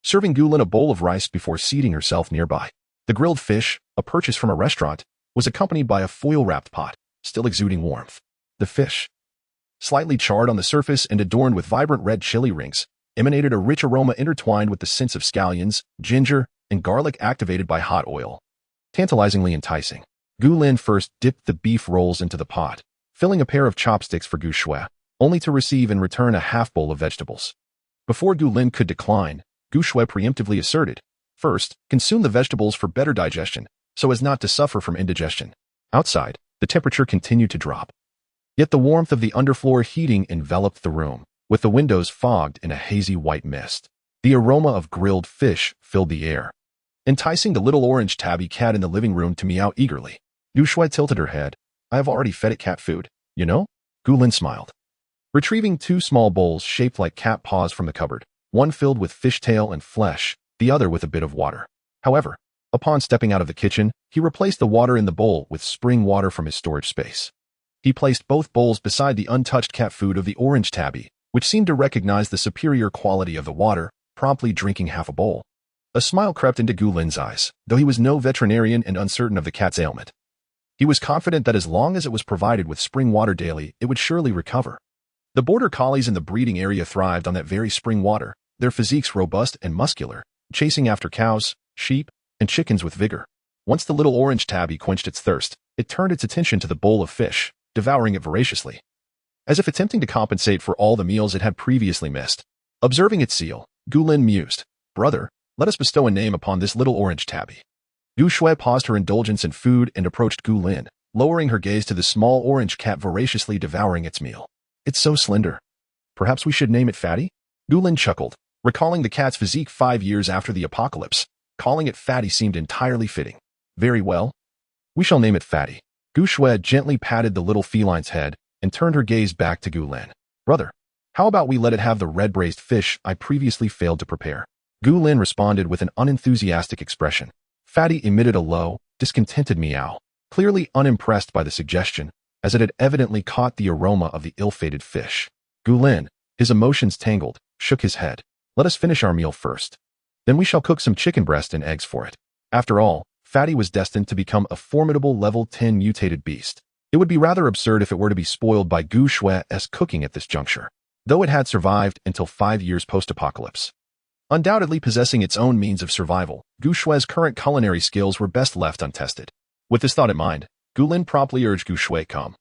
serving Gulin a bowl of rice before seating herself nearby. The grilled fish, a purchase from a restaurant, was accompanied by a foil-wrapped pot, still exuding warmth. The fish, slightly charred on the surface and adorned with vibrant red chili rings, emanated a rich aroma intertwined with the scents of scallions, ginger, and garlic activated by hot oil. Tantalizingly enticing. Gulin first dipped the beef rolls into the pot, filling a pair of chopsticks for Gu Shui, only to receive in return a half bowl of vegetables. Before Gulin could decline, Gu Shui preemptively asserted, first, consume the vegetables for better digestion, so as not to suffer from indigestion. Outside, the temperature continued to drop. Yet the warmth of the underfloor heating enveloped the room, with the windows fogged in a hazy white mist. The aroma of grilled fish filled the air, enticing the little orange tabby cat in the living room to meow eagerly. Gu Shui tilted her head. I have already fed it cat food, you know? Gulin smiled, retrieving two small bowls shaped like cat paws from the cupboard, one filled with fishtail and flesh, the other with a bit of water. However, upon stepping out of the kitchen, he replaced the water in the bowl with spring water from his storage space. He placed both bowls beside the untouched cat food of the orange tabby, which seemed to recognize the superior quality of the water, promptly drinking half a bowl. A smile crept into Gulin's eyes, though he was no veterinarian and uncertain of the cat's ailment. He was confident that as long as it was provided with spring water daily, it would surely recover. The border collies in the breeding area thrived on that very spring water, their physiques robust and muscular, chasing after cows, sheep, and chickens with vigor. Once the little orange tabby quenched its thirst, it turned its attention to the bowl of fish, devouring it voraciously, as if attempting to compensate for all the meals it had previously missed. Observing its zeal, Gulin mused, Brother, let us bestow a name upon this little orange tabby. Gu Shui paused her indulgence in food and approached Gulin, lowering her gaze to the small orange cat voraciously devouring its meal. It's so slender. Perhaps we should name it Fatty? Gulin chuckled, recalling the cat's physique 5 years after the apocalypse. Calling it Fatty seemed entirely fitting. Very well. We shall name it Fatty. Gu Shui gently patted the little feline's head and turned her gaze back to Gulin. Brother, how about we let it have the red-braised fish I previously failed to prepare? Gulin responded with an unenthusiastic expression. Fatty emitted a low, discontented meow, clearly unimpressed by the suggestion, as it had evidently caught the aroma of the ill-fated fish. Gulin, his emotions tangled, shook his head. Let us finish our meal first. Then we shall cook some chicken breast and eggs for it. After all, Fatty was destined to become a formidable level 10 mutated beast. It would be rather absurd if it were to be spoiled by Gu Shui's cooking at this juncture, though it had survived until 5 years post-apocalypse. Undoubtedly possessing its own means of survival, Gu Shui's current culinary skills were best left untested. With this thought in mind, Gulin promptly urged Gu Shui, come.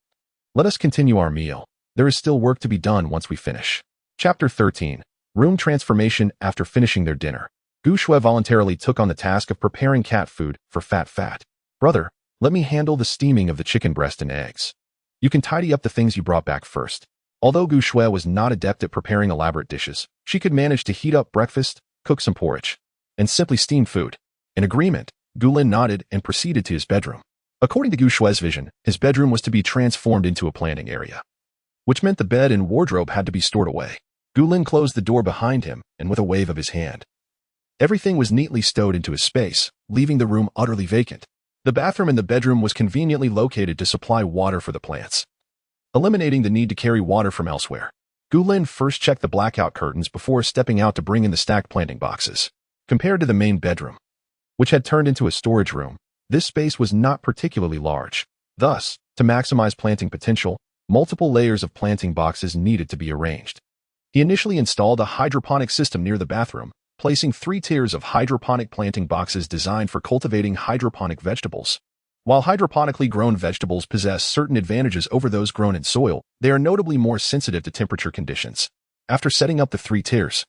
Let us continue our meal. There is still work to be done once we finish. Chapter 13. Room Transformation. After finishing their dinner, Gu Shui voluntarily took on the task of preparing cat food for Fat. Brother, let me handle the steaming of the chicken breast and eggs. You can tidy up the things you brought back first. Although Gu Shui was not adept at preparing elaborate dishes, she could manage to heat up breakfast, cook some porridge, and simply steam food. In agreement, Gulin nodded and proceeded to his bedroom. According to Gu Shui's vision, his bedroom was to be transformed into a planting area. which meant the bed and wardrobe had to be stored away. Gulin closed the door behind him, and with a wave of his hand, everything was neatly stowed into his space, leaving the room utterly vacant. The bathroom in the bedroom was conveniently located to supply water for the plants, eliminating the need to carry water from elsewhere. Gulin first checked the blackout curtains before stepping out to bring in the stacked planting boxes. Compared to the main bedroom, which had turned into a storage room, this space was not particularly large. Thus, to maximize planting potential, multiple layers of planting boxes needed to be arranged. He initially installed a hydroponic system near the bathroom, placing 3 tiers of hydroponic planting boxes designed for cultivating hydroponic vegetables. While hydroponically grown vegetables possess certain advantages over those grown in soil, they are notably more sensitive to temperature conditions. After setting up the 3 tiers,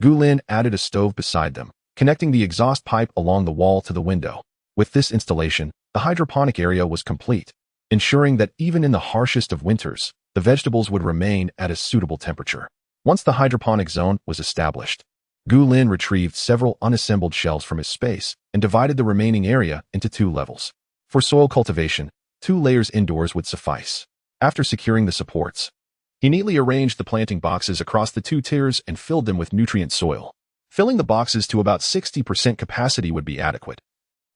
Gulin added a stove beside them, connecting the exhaust pipe along the wall to the window. With this installation, the hydroponic area was complete, ensuring that even in the harshest of winters, the vegetables would remain at a suitable temperature. Once the hydroponic zone was established, Gulin retrieved several unassembled shelves from his space and divided the remaining area into 2 levels. For soil cultivation, 2 layers indoors would suffice. After securing the supports, he neatly arranged the planting boxes across the 2 tiers and filled them with nutrient soil. Filling the boxes to about 60% capacity would be adequate,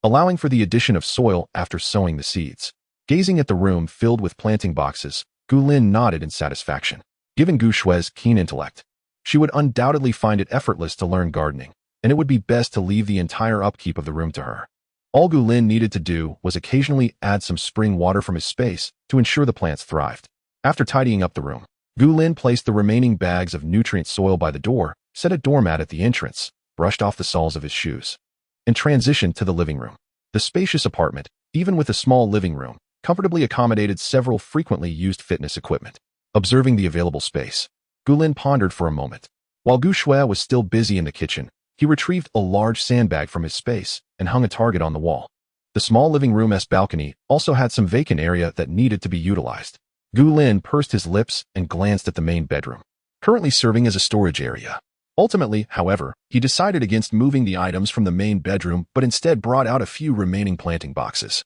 allowing for the addition of soil after sowing the seeds. Gazing at the room filled with planting boxes, Gulin nodded in satisfaction. Given Gu Shue's keen intellect, she would undoubtedly find it effortless to learn gardening, and it would be best to leave the entire upkeep of the room to her. All Gulin needed to do was occasionally add some spring water from his space to ensure the plants thrived. After tidying up the room, Gulin placed the remaining bags of nutrient soil by the door, set a doormat at the entrance, brushed off the soles of his shoes, and transitioned to the living room. The spacious apartment, even with a small living room, comfortably accommodated several frequently used fitness equipment. Observing the available space, Gulin pondered for a moment. While Gu Shue was still busy in the kitchen, he retrieved a large sandbag from his space and hung a target on the wall. The small living room's balcony also had some vacant area that needed to be utilized. Gulin pursed his lips and glanced at the main bedroom, currently serving as a storage area. Ultimately, however, he decided against moving the items from the main bedroom but instead brought out a few remaining planting boxes,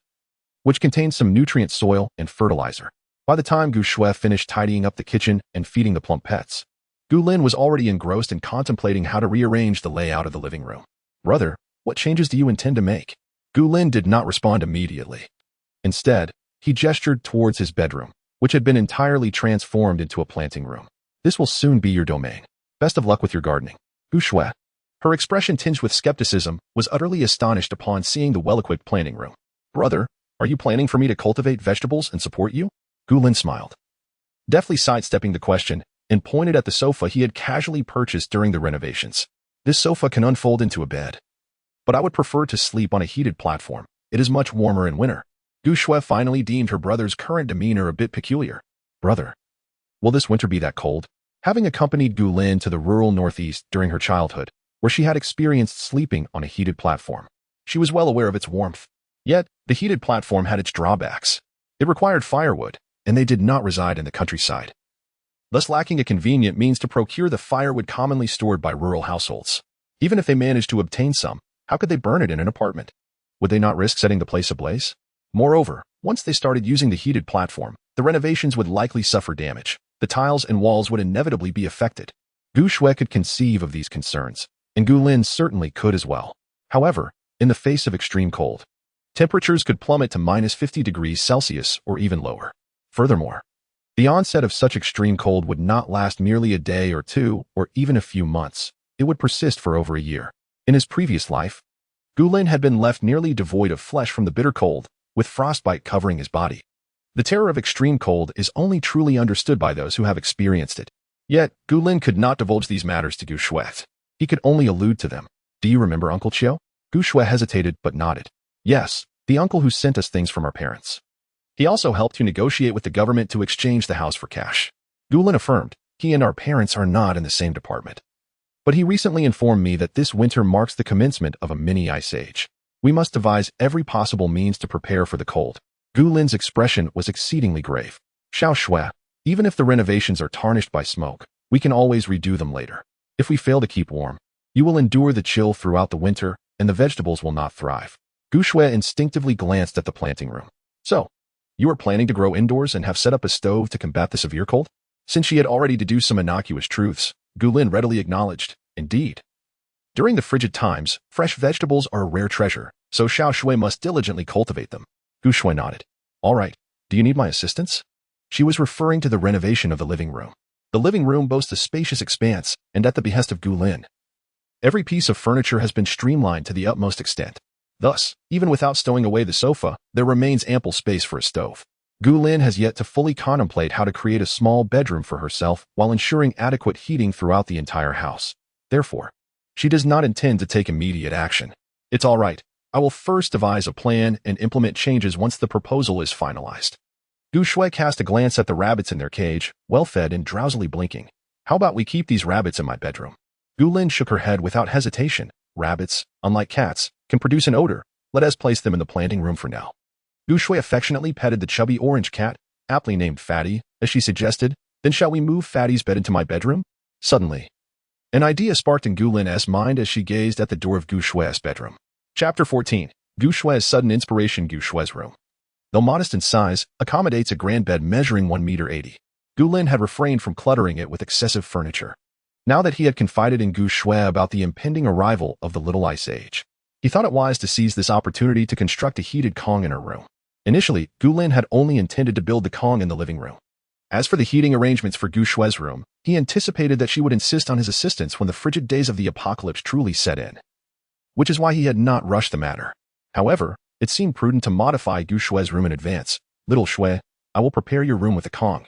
which contained some nutrient soil and fertilizer. By the time Gu Shue finished tidying up the kitchen and feeding the plump pets, Gulin was already engrossed in contemplating how to rearrange the layout of the living room. "Brother, what changes do you intend to make?" Gulin did not respond immediately. Instead, he gestured towards his bedroom, which had been entirely transformed into a planting room. "This will soon be your domain. Best of luck with your gardening." Gu Shue, her expression tinged with skepticism, was utterly astonished upon seeing the well-equipped planting room. "Brother, are you planning for me to cultivate vegetables and support you?" Gulin smiled, deftly sidestepping the question, and pointed at the sofa he had casually purchased during the renovations. "This sofa can unfold into a bed, but I would prefer to sleep on a heated platform. It is much warmer in winter." Gu Shue finally deemed her brother's current demeanor a bit peculiar. "Brother, will this winter be that cold?" Having accompanied Gulin to the rural northeast during her childhood, where she had experienced sleeping on a heated platform, she was well aware of its warmth. Yet, the heated platform had its drawbacks. It required firewood, and they did not reside in the countryside, thus lacking a convenient means to procure the firewood commonly stored by rural households. Even if they managed to obtain some, how could they burn it in an apartment? Would they not risk setting the place ablaze? Moreover, once they started using the heated platform, the renovations would likely suffer damage. The tiles and walls would inevitably be affected. Gu Shue could conceive of these concerns, and Gulin certainly could as well. However, in the face of extreme cold, temperatures could plummet to -50 degrees Celsius or even lower. Furthermore, the onset of such extreme cold would not last merely a day or two or even a few months. It would persist for over a year. In his previous life, Gulin had been left nearly devoid of flesh from the bitter cold, with frostbite covering his body. The terror of extreme cold is only truly understood by those who have experienced it. Yet, Gulin could not divulge these matters to Gu Shue. He could only allude to them. "Do you remember Uncle Chiu?" Gu Shue hesitated but nodded. "Yes, the uncle who sent us things from our parents. He also helped to negotiate with the government to exchange the house for cash." Gulin affirmed, "He and our parents are not in the same department. But he recently informed me that this winter marks the commencement of a mini ice age. We must devise every possible means to prepare for the cold." Gulin's expression was exceedingly grave. "Xiao Shue, even if the renovations are tarnished by smoke, we can always redo them later. If we fail to keep warm, you will endure the chill throughout the winter, and the vegetables will not thrive." Gu Shue instinctively glanced at the planting room. "So, you are planning to grow indoors and have set up a stove to combat the severe cold?" Since she had already deduced some innocuous truths, Gulin readily acknowledged, indeed. During the frigid times, fresh vegetables are a rare treasure, so Xiao Shui must diligently cultivate them. Gu Shui nodded. All right, do you need my assistance? She was referring to the renovation of the living room. The living room boasts a spacious expanse, and at the behest of Gulin, every piece of furniture has been streamlined to the utmost extent. Thus, even without stowing away the sofa, there remains ample space for a stove. Gulin has yet to fully contemplate how to create a small bedroom for herself while ensuring adequate heating throughout the entire house. Therefore, she does not intend to take immediate action. It's all right. I will first devise a plan and implement changes once the proposal is finalized. Gu Shui cast a glance at the rabbits in their cage, well-fed and drowsily blinking. How about we keep these rabbits in my bedroom? Gulin shook her head without hesitation. Rabbits, unlike cats, can produce an odor. Let us place them in the planting room for now. Gu Shui affectionately petted the chubby orange cat, aptly named Fatty, as she suggested. Then shall we move Fatty's bed into my bedroom? Suddenly, an idea sparked in Gulin's mind as she gazed at the door of Gu Shui's bedroom. Chapter 14. Gu Shui's sudden inspiration. Gu Shui's room, though modest in size, accommodates a grand bed measuring 1.80 meters. Gulin had refrained from cluttering it with excessive furniture. Now that he had confided in Gu Shui about the impending arrival of the Little Ice Age, he thought it wise to seize this opportunity to construct a heated Kong in her room. Initially, Gulin had only intended to build the Kong in the living room. As for the heating arrangements for Gu Shui's room, he anticipated that she would insist on his assistance when the frigid days of the apocalypse truly set in, which is why he had not rushed the matter. However, it seemed prudent to modify Gu Shui's room in advance. Little Shui, I will prepare your room with the Kong.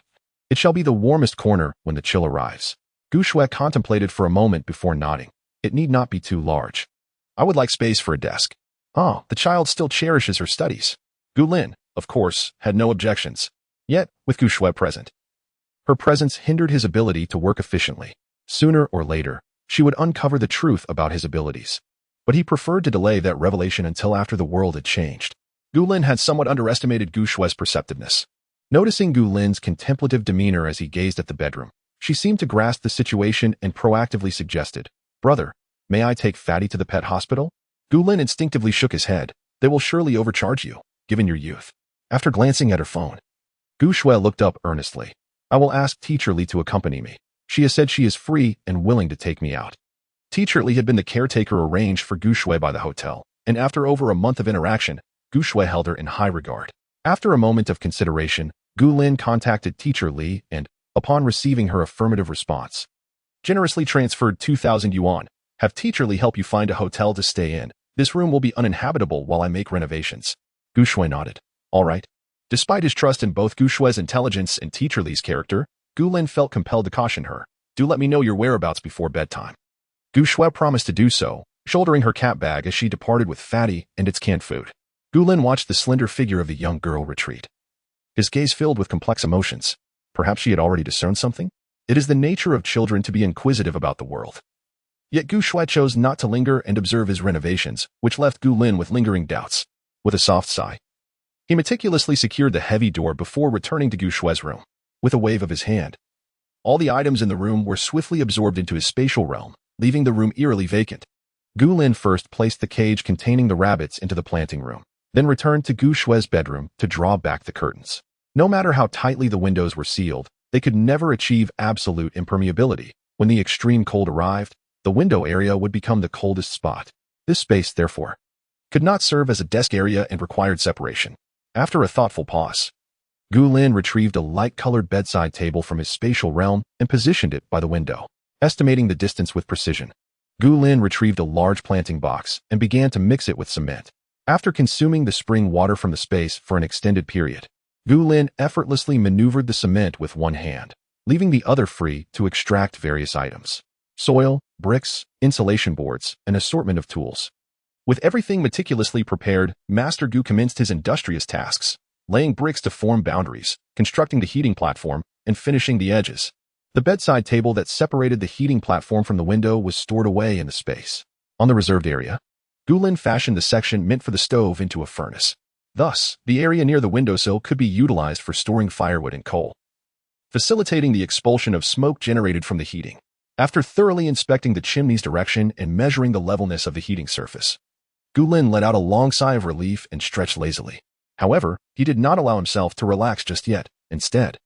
It shall be the warmest corner when the chill arrives. Gu Shui contemplated for a moment before nodding. It need not be too large. I would like space for a desk. Oh, the child still cherishes her studies. Gulin, of course, had no objections. Yet, with Gu Shui present, her presence hindered his ability to work efficiently. Sooner or later, she would uncover the truth about his abilities. But he preferred to delay that revelation until after the world had changed. Gulin had somewhat underestimated Gu Shui's perceptiveness. Noticing Gulin's contemplative demeanor as he gazed at the bedroom, she seemed to grasp the situation and proactively suggested, Brother, may I take Fatty to the pet hospital? Gulin instinctively shook his head. They will surely overcharge you, given your youth. After glancing at her phone, Gu Shui looked up earnestly. I will ask Teacher Li to accompany me. She has said she is free and willing to take me out. Teacher Li had been the caretaker arranged for Gu Shui by the hotel, and after over a month of interaction, Gu Shui held her in high regard. After a moment of consideration, Gulin contacted Teacher Li and, upon receiving her affirmative response, generously transferred 2,000 yuan. Have Teacher Li help you find a hotel to stay in. This room will be uninhabitable while I make renovations. Gu Shui nodded. All right. Despite his trust in both Gu Shui's intelligence and Teacher Li's character, Gulin felt compelled to caution her. Do let me know your whereabouts before bedtime. Gu Shui promised to do so, shouldering her cat bag as she departed with Fatty and its canned food. Gulin watched the slender figure of the young girl retreat, his gaze filled with complex emotions. Perhaps she had already discerned something? It is the nature of children to be inquisitive about the world. Yet Gu Shui chose not to linger and observe his renovations, which left Gulin with lingering doubts. With a soft sigh, he meticulously secured the heavy door before returning to Gu Shui's room. With a wave of his hand, all the items in the room were swiftly absorbed into his spatial realm, leaving the room eerily vacant. Gulin first placed the cage containing the rabbits into the planting room, then returned to Gu Shui's bedroom to draw back the curtains. No matter how tightly the windows were sealed, they could never achieve absolute impermeability. When the extreme cold arrived, the window area would become the coldest spot. This space, therefore, could not serve as a desk area and required separation. After a thoughtful pause, Gulin retrieved a light-colored bedside table from his spatial realm and positioned it by the window. Estimating the distance with precision, Gulin retrieved a large planting box and began to mix it with cement. After consuming the spring water from the space for an extended period, Gulin effortlessly maneuvered the cement with one hand, leaving the other free to extract various items. Soil, bricks, insulation boards, an assortment of tools. With everything meticulously prepared, Master Gu commenced his industrious tasks, laying bricks to form boundaries, constructing the heating platform, and finishing the edges. The bedside table that separated the heating platform from the window was stored away in the space. On the reserved area, Gulin fashioned the section meant for the stove into a furnace. Thus, the area near the windowsill could be utilized for storing firewood and coal, facilitating the expulsion of smoke generated from the heating. After thoroughly inspecting the chimney's direction and measuring the levelness of the heating surface, Gulin let out a long sigh of relief and stretched lazily. However, he did not allow himself to relax just yet. Instead,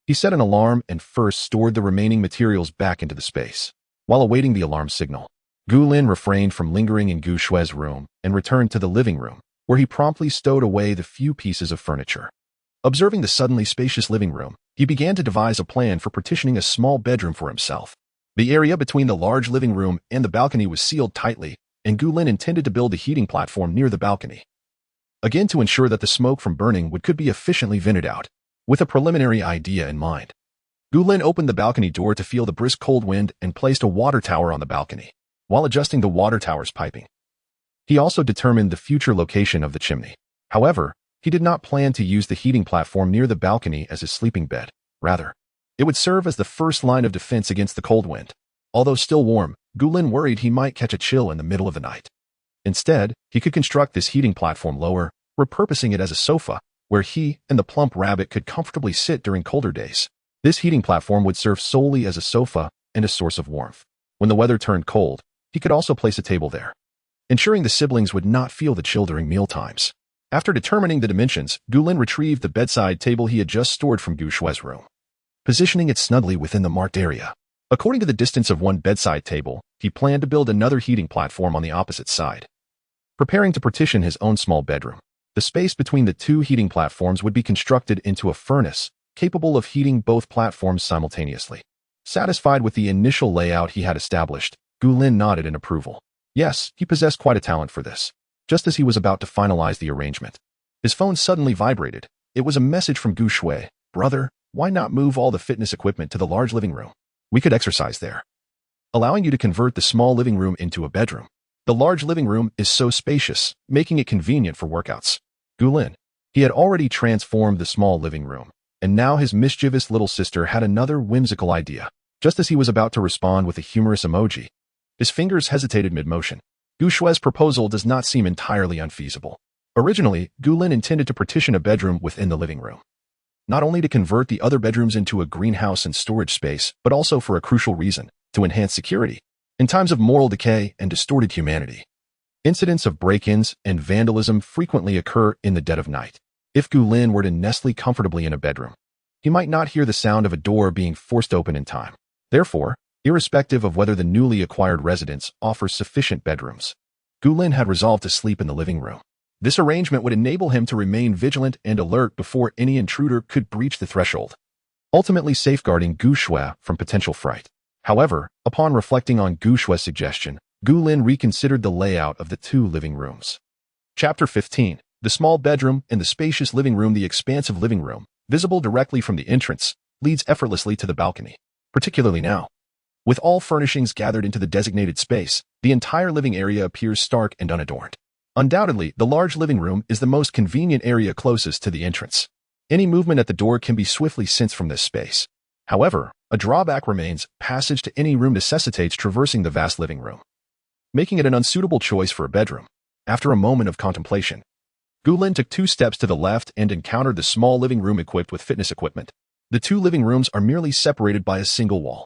He set an alarm and first stored the remaining materials back into the space. While awaiting the alarm signal, Gu Lin refrained from lingering in Gu Shue's room and returned to the living room, where he promptly stowed away the few pieces of furniture. Observing the suddenly spacious living room, he began to devise a plan for partitioning a small bedroom for himself. The area between the large living room and the balcony was sealed tightly, and Gu Lin intended to build a heating platform near the balcony, again to ensure that the smoke from burning wood could be efficiently vented out. With a preliminary idea in mind, Gu Lin opened the balcony door to feel the brisk cold wind and placed a water tower on the balcony, while adjusting the water tower's piping. He also determined the future location of the chimney. However, he did not plan to use the heating platform near the balcony as his sleeping bed. Rather, it would serve as the first line of defense against the cold wind. Although still warm, Gu Lin worried he might catch a chill in the middle of the night. Instead, he could construct this heating platform lower, repurposing it as a sofa, where he and the plump rabbit could comfortably sit during colder days. This heating platform would serve solely as a sofa and a source of warmth. When the weather turned cold, he could also place a table there, ensuring the siblings would not feel the chill during mealtimes. After determining the dimensions, Gu Lin retrieved the bedside table he had just stored from Gu Shue's room, positioning it snugly within the marked area. According to the distance of one bedside table, he planned to build another heating platform on the opposite side. Preparing to partition his own small bedroom, the space between the two heating platforms would be constructed into a furnace, capable of heating both platforms simultaneously. Satisfied with the initial layout he had established, Gu Lin nodded in approval. Yes, he possessed quite a talent for this. Just as he was about to finalize the arrangement, his phone suddenly vibrated. It was a message from Gu Shui. Brother, why not move all the fitness equipment to the large living room? We could exercise there, allowing you to convert the small living room into a bedroom. The large living room is so spacious, making it convenient for workouts. Gu Lin, he had already transformed the small living room, and now his mischievous little sister had another whimsical idea. Just as he was about to respond with a humorous emoji, his fingers hesitated mid-motion. Gu Shue's proposal does not seem entirely unfeasible. Originally, Gu Lin intended to partition a bedroom within the living room, not only to convert the other bedrooms into a greenhouse and storage space, but also for a crucial reason, to enhance security. In times of moral decay and distorted humanity, incidents of break-ins and vandalism frequently occur in the dead of night. If Gu Lin were to nestle comfortably in a bedroom, he might not hear the sound of a door being forced open in time. Therefore, irrespective of whether the newly acquired residence offers sufficient bedrooms, Gu Lin had resolved to sleep in the living room. This arrangement would enable him to remain vigilant and alert before any intruder could breach the threshold, ultimately safeguarding Gu Shui from potential fright. However, upon reflecting on Gu Shue's suggestion, Gu Lin reconsidered the layout of the two living rooms. Chapter 15. The small bedroom and the spacious living room. The expansive living room, visible directly from the entrance, leads effortlessly to the balcony, particularly now. With all furnishings gathered into the designated space, the entire living area appears stark and unadorned. Undoubtedly, the large living room is the most convenient area closest to the entrance. Any movement at the door can be swiftly sensed from this space. However, a drawback remains. Passage to any room necessitates traversing the vast living room, making it an unsuitable choice for a bedroom. After a moment of contemplation, Gu Lin took 2 steps to the left and encountered the small living room equipped with fitness equipment. The 2 living rooms are merely separated by a single wall.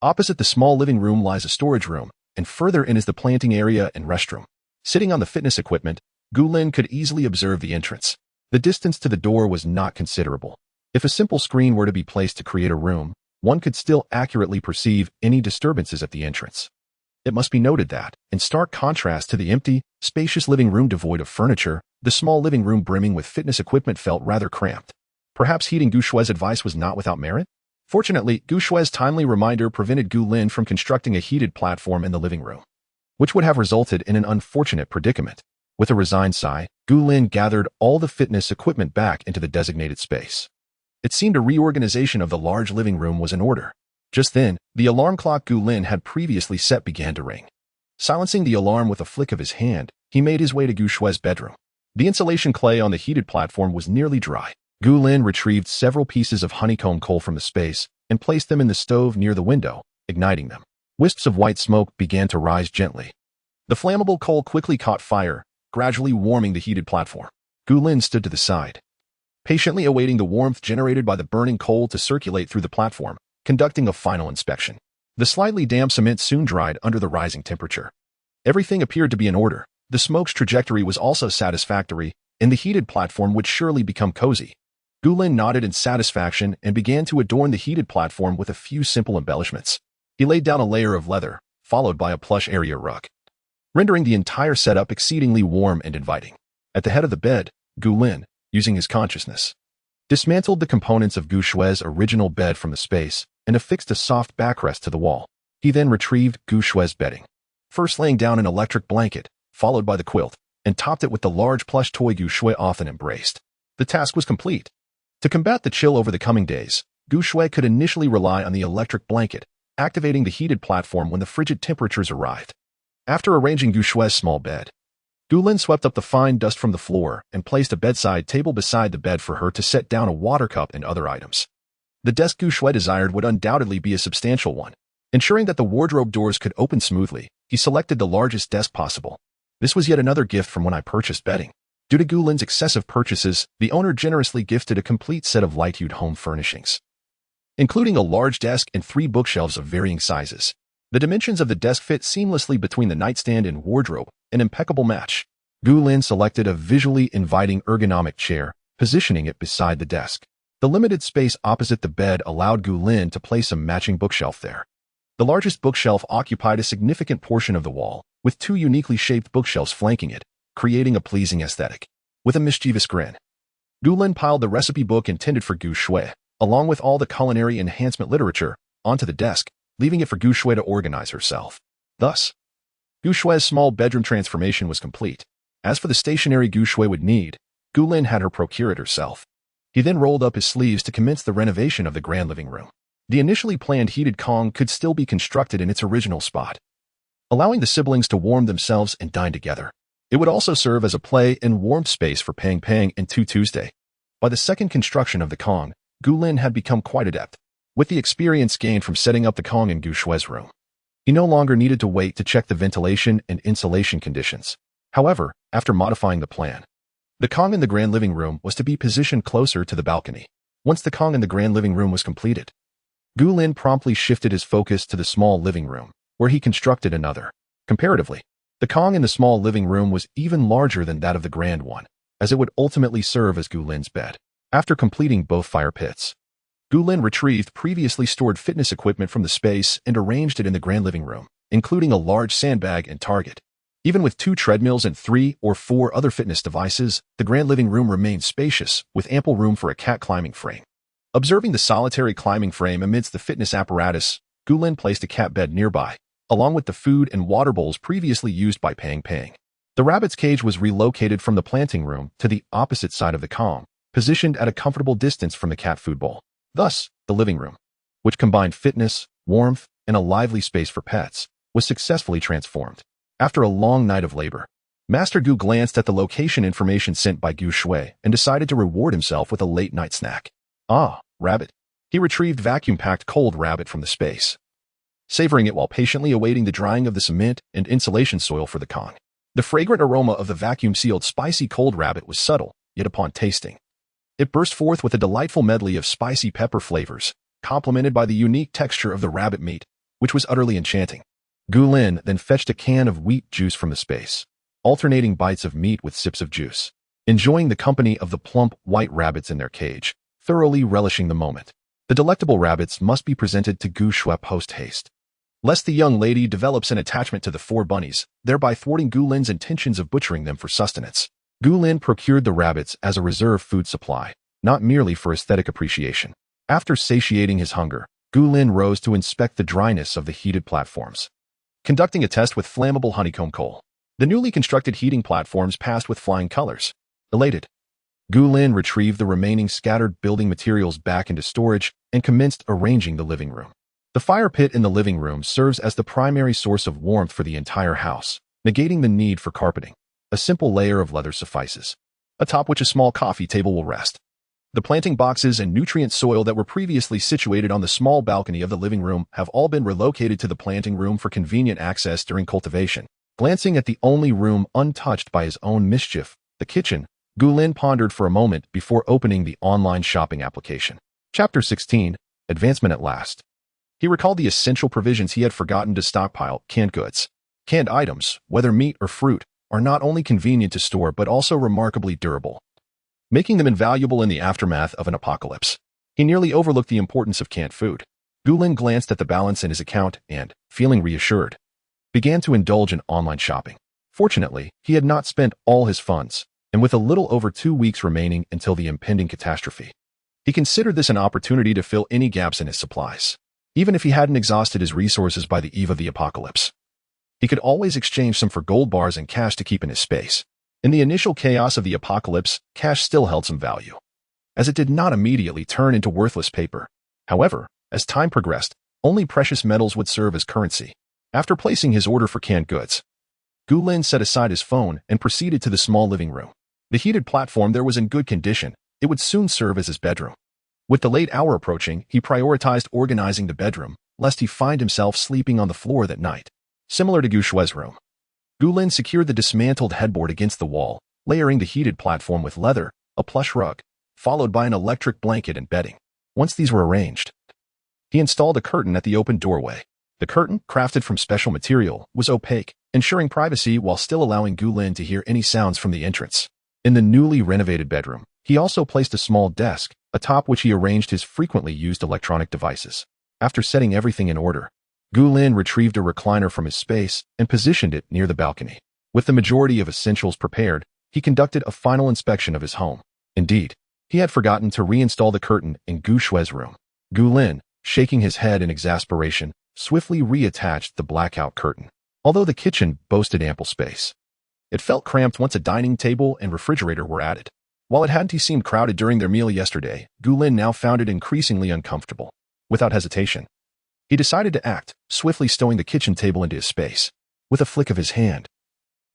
Opposite the small living room lies a storage room, and further in is the planting area and restroom. Sitting on the fitness equipment, Gu Lin could easily observe the entrance. The distance to the door was not considerable. If a simple screen were to be placed to create a room, one could still accurately perceive any disturbances at the entrance. It must be noted that, in stark contrast to the empty, spacious living room devoid of furniture, the small living room brimming with fitness equipment felt rather cramped. Perhaps heeding Gu Shue's advice was not without merit? Fortunately, Gu Shue's timely reminder prevented Gu Lin from constructing a heated platform in the living room, which would have resulted in an unfortunate predicament. With a resigned sigh, Gu Lin gathered all the fitness equipment back into the designated space. It seemed a reorganization of the large living room was in order. Just then, the alarm clock Gu Lin had previously set began to ring. Silencing the alarm with a flick of his hand, he made his way to Gu Shue's bedroom. The insulation clay on the heated platform was nearly dry. Gu Lin retrieved several pieces of honeycomb coal from the space and placed them in the stove near the window, igniting them. Wisps of white smoke began to rise gently. The flammable coal quickly caught fire, gradually warming the heated platform. Gu Lin stood to the side, patiently awaiting the warmth generated by the burning coal to circulate through the platform, conducting a final inspection. The slightly damp cement soon dried under the rising temperature. Everything appeared to be in order. The smoke's trajectory was also satisfactory, and the heated platform would surely become cozy. Gulin nodded in satisfaction and began to adorn the heated platform with a few simple embellishments. He laid down a layer of leather, followed by a plush area rug, rendering the entire setup exceedingly warm and inviting. At the head of the bed, Gulin, using his consciousness, dismantled the components of Gu Shui's original bed from the space and affixed a soft backrest to the wall. He then retrieved Gu Shui's bedding, first laying down an electric blanket, followed by the quilt, and topped it with the large plush toy Gu Shui often embraced. The task was complete. To combat the chill over the coming days, Gu Shui could initially rely on the electric blanket, activating the heated platform when the frigid temperatures arrived. After arranging Gu Shui's small bed, Gulin swept up the fine dust from the floor and placed a bedside table beside the bed for her to set down a water cup and other items. The desk Gu Shui desired would undoubtedly be a substantial one. Ensuring that the wardrobe doors could open smoothly, he selected the largest desk possible. This was yet another gift from when I purchased bedding. Due to Gulin's excessive purchases, the owner generously gifted a complete set of light-hued home furnishings, including a large desk and 3 bookshelves of varying sizes. The dimensions of the desk fit seamlessly between the nightstand and wardrobe, an impeccable match. Gulin selected a visually inviting ergonomic chair, positioning it beside the desk. The limited space opposite the bed allowed Gulin to place a matching bookshelf there. The largest bookshelf occupied a significant portion of the wall, with 2 uniquely shaped bookshelves flanking it, creating a pleasing aesthetic. With a mischievous grin, Gulin piled the recipe book intended for Gu Shui, along with all the culinary enhancement literature, onto the desk, leaving it for Gu Shui to organize herself. Thus, Gu Shui's small bedroom transformation was complete. As for the stationery Gu Shui would need, Gulin had her procure it herself. He then rolled up his sleeves to commence the renovation of the grand living room. The initially planned heated Kong could still be constructed in its original spot, allowing the siblings to warm themselves and dine together. It would also serve as a play and warmth space for Pang Pang and Tu Tuesday. By the second construction of the Kong, Gulin had become quite adept. With the experience gained from setting up the Kong in Gu Shui's room, he no longer needed to wait to check the ventilation and insulation conditions. However, after modifying the plan, the Kong in the grand living room was to be positioned closer to the balcony. Once the Kong in the grand living room was completed, Gulin promptly shifted his focus to the small living room, where he constructed another. Comparatively, the Kong in the small living room was even larger than that of the grand one, as it would ultimately serve as Gulin's bed. After completing both fire pits, Gulin retrieved previously stored fitness equipment from the space and arranged it in the grand living room, including a large sandbag and target. Even with 2 treadmills and 3 or 4 other fitness devices, the grand living room remained spacious, with ample room for a cat climbing frame. Observing the solitary climbing frame amidst the fitness apparatus, Gulin placed a cat bed nearby, along with the food and water bowls previously used by Pang Pang. The rabbit's cage was relocated from the planting room to the opposite side of the Kong, positioned at a comfortable distance from the cat food bowl. Thus, the living room, which combined fitness, warmth, and a lively space for pets, was successfully transformed. After a long night of labor, Master Gu glanced at the location information sent by Gu Shui and decided to reward himself with a late-night snack. Ah, rabbit. He retrieved vacuum-packed cold rabbit from the space, savoring it while patiently awaiting the drying of the cement and insulation soil for the Kong. The fragrant aroma of the vacuum-sealed spicy cold rabbit was subtle, yet upon tasting, it burst forth with a delightful medley of spicy pepper flavors, complemented by the unique texture of the rabbit meat, which was utterly enchanting. Gulin then fetched a can of wheat juice from the space, alternating bites of meat with sips of juice, enjoying the company of the plump white rabbits in their cage, thoroughly relishing the moment. The delectable rabbits must be presented to Gu Shui post-haste, lest the young lady develops an attachment to the 4 bunnies, thereby thwarting Gulin's intentions of butchering them for sustenance. Gulin procured the rabbits as a reserve food supply, not merely for aesthetic appreciation. After satiating his hunger, Gulin rose to inspect the dryness of the heated platforms, conducting a test with flammable honeycomb coal. The newly constructed heating platforms passed with flying colors. Elated, Gulin retrieved the remaining scattered building materials back into storage and commenced arranging the living room. The fire pit in the living room serves as the primary source of warmth for the entire house, negating the need for carpeting. A simple layer of leather suffices, atop which a small coffee table will rest. The planting boxes and nutrient soil that were previously situated on the small balcony of the living room have all been relocated to the planting room for convenient access during cultivation. Glancing at the only room untouched by his own mischief, the kitchen, Gulin pondered for a moment before opening the online shopping application. Chapter 16, Advancement at Last. He recalled the essential provisions he had forgotten to stockpile: canned goods. Canned items, whether meat or fruit, are not only convenient to store but also remarkably durable. making them invaluable in the aftermath of an apocalypse. He nearly overlooked the importance of canned food. Gulin glanced at the balance in his account and, feeling reassured, began to indulge in online shopping. Fortunately, he had not spent all his funds, and with a little over 2 weeks remaining until the impending catastrophe, he considered this an opportunity to fill any gaps in his supplies. Even if he hadn't exhausted his resources by the eve of the apocalypse, he could always exchange some for gold bars and cash to keep in his space. In the initial chaos of the apocalypse, cash still held some value, as it did not immediately turn into worthless paper. However, as time progressed, only precious metals would serve as currency. After placing his order for canned goods, Gulin set aside his phone and proceeded to the small living room. The heated platform there was in good condition. It would soon serve as his bedroom. With the late hour approaching, he prioritized organizing the bedroom, lest he find himself sleeping on the floor that night. Similar to Gu Shui's room, Gulin secured the dismantled headboard against the wall, layering the heated platform with leather, a plush rug, followed by an electric blanket and bedding. Once these were arranged, he installed a curtain at the open doorway. The curtain, crafted from special material, was opaque, ensuring privacy while still allowing Gulin to hear any sounds from the entrance. In the newly renovated bedroom, he also placed a small desk, atop which he arranged his frequently used electronic devices. After setting everything in order, Gulin retrieved a recliner from his space and positioned it near the balcony. With the majority of essentials prepared, he conducted a final inspection of his home. Indeed, he had forgotten to reinstall the curtain in Gu Shui's room. Gulin, shaking his head in exasperation, swiftly reattached the blackout curtain. Although the kitchen boasted ample space, it felt cramped once a dining table and refrigerator were added. While it hadn't seemed crowded during their meal yesterday, Gulin now found it increasingly uncomfortable. Without hesitation, he decided to act, swiftly stowing the kitchen table into his space. With a flick of his hand,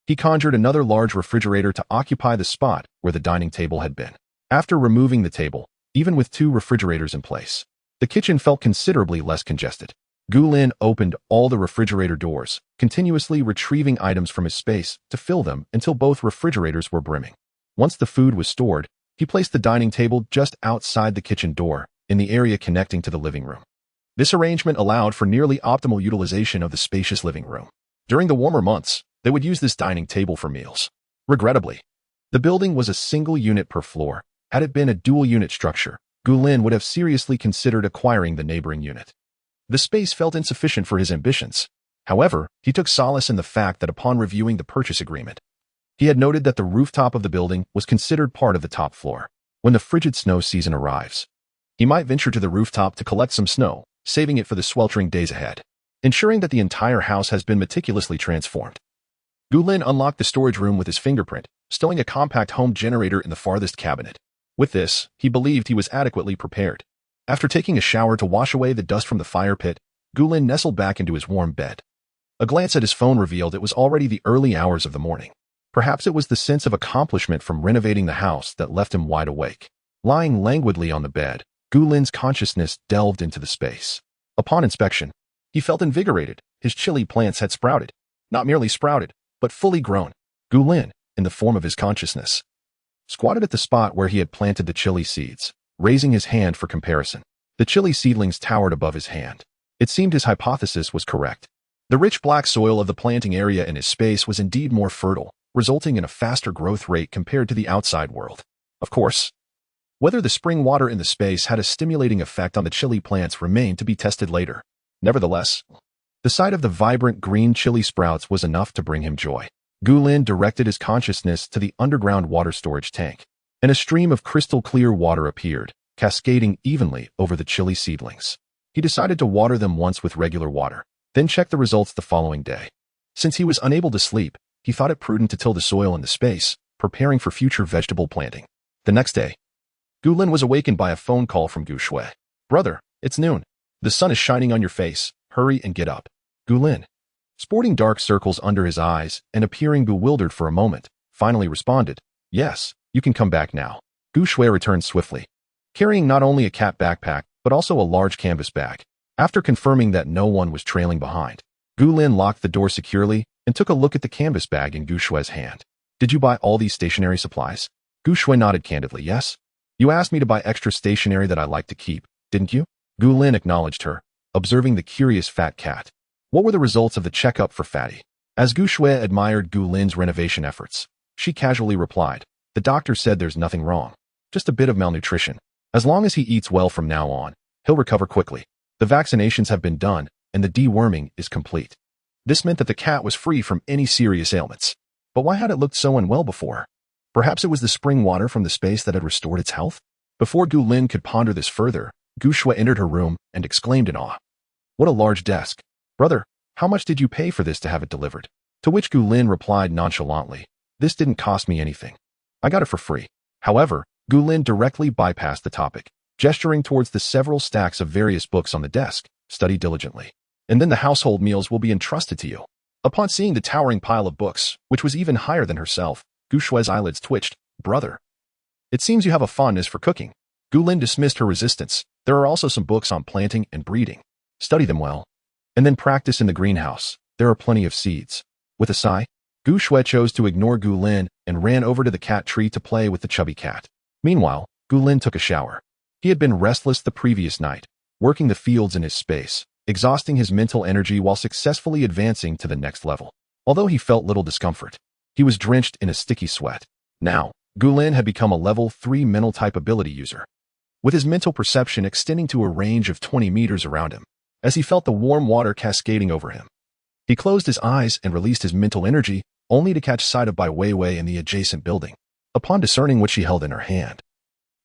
he conjured another large refrigerator to occupy the spot where the dining table had been. After removing the table, even with 2 refrigerators in place, the kitchen felt considerably less congested. Gulin opened all the refrigerator doors, continuously retrieving items from his space to fill them until both refrigerators were brimming. Once the food was stored, he placed the dining table just outside the kitchen door, in the area connecting to the living room. This arrangement allowed for nearly optimal utilization of the spacious living room. During the warmer months, they would use this dining table for meals. Regrettably, the building was a single unit per floor. Had it been a dual-unit structure, Gulin would have seriously considered acquiring the neighboring unit. The space felt insufficient for his ambitions. However, he took solace in the fact that upon reviewing the purchase agreement, he had noted that the rooftop of the building was considered part of the top floor. When the frigid snow season arrives, he might venture to the rooftop to collect some snow, saving it for the sweltering days ahead. Ensuring that the entire house has been meticulously transformed, Gulin unlocked the storage room with his fingerprint, stowing a compact home generator in the farthest cabinet. With this, he believed he was adequately prepared. After taking a shower to wash away the dust from the fire pit, Gulin nestled back into his warm bed. A glance at his phone revealed it was already the early hours of the morning. Perhaps it was the sense of accomplishment from renovating the house that left him wide awake. Lying languidly on the bed, Gulin's consciousness delved into the space. Upon inspection, he felt invigorated. His chili plants had sprouted. Not merely sprouted, but fully grown. Gulin, in the form of his consciousness, squatted at the spot where he had planted the chili seeds, raising his hand for comparison. The chili seedlings towered above his hand. It seemed his hypothesis was correct. The rich black soil of the planting area in his space was indeed more fertile, resulting in a faster growth rate compared to the outside world. Of course, whether the spring water in the space had a stimulating effect on the chili plants remained to be tested later. Nevertheless, the sight of the vibrant green chili sprouts was enough to bring him joy. Gulin directed his consciousness to the underground water storage tank, and a stream of crystal-clear water appeared, cascading evenly over the chili seedlings. He decided to water them once with regular water, then check the results the following day. Since he was unable to sleep, he thought it prudent to till the soil in the space, preparing for future vegetable planting. The next day, Gulin was awakened by a phone call from Gu Shui. "Brother, it's noon. The sun is shining on your face. Hurry and get up." Gulin, sporting dark circles under his eyes and appearing bewildered for a moment, finally responded, "Yes, you can come back now." Gu Shui returned swiftly, carrying not only a cat backpack, but also a large canvas bag. After confirming that no one was trailing behind, Gulin locked the door securely and took a look at the canvas bag in Gu Shui's hand. "Did you buy all these stationery supplies?" Gu Shui nodded candidly. "Yes. You asked me to buy extra stationery that I like to keep, didn't you?" Gulin acknowledged her, observing the curious fat cat. What were the results of the checkup for Fatty? As Gu Shui admired Gulin's renovation efforts, she casually replied, "The doctor said there's nothing wrong. just a bit of malnutrition. As long as he eats well from now on, he'll recover quickly. The vaccinations have been done, and the deworming is complete. This meant that the cat was free from any serious ailments. But why had it looked so unwell before? Perhaps it was the spring water from the space that had restored its health? Before Gu Lin could ponder this further, Gu Shui entered her room and exclaimed in awe. What a large desk. Brother, how much did you pay for this to have it delivered? To which Gu Lin replied nonchalantly, this didn't cost me anything. I got it for free. However, Gu Lin directly bypassed the topic, gesturing towards the several stacks of various books on the desk. Study diligently. And then the household meals will be entrusted to you. Upon seeing the towering pile of books, which was even higher than herself, Gu Shui's eyelids twitched. Brother. It seems you have a fondness for cooking. Gu Lin dismissed her resistance. There are also some books on planting and breeding. Study them well. And then practice in the greenhouse. There are plenty of seeds. With a sigh, Gu Shui chose to ignore Gu Lin and ran over to the cat tree to play with the chubby cat. Meanwhile, Gu Lin took a shower. He had been restless the previous night, working the fields in his space, exhausting his mental energy while successfully advancing to the next level. Although he felt little discomfort, he was drenched in a sticky sweat. Now, Gu Lin had become a level 3 mental type ability user, with his mental perception extending to a range of 20 meters around him. As he felt the warm water cascading over him, he closed his eyes and released his mental energy, only to catch sight of Bai Weiwei in the adjacent building. Upon discerning what she held in her hand,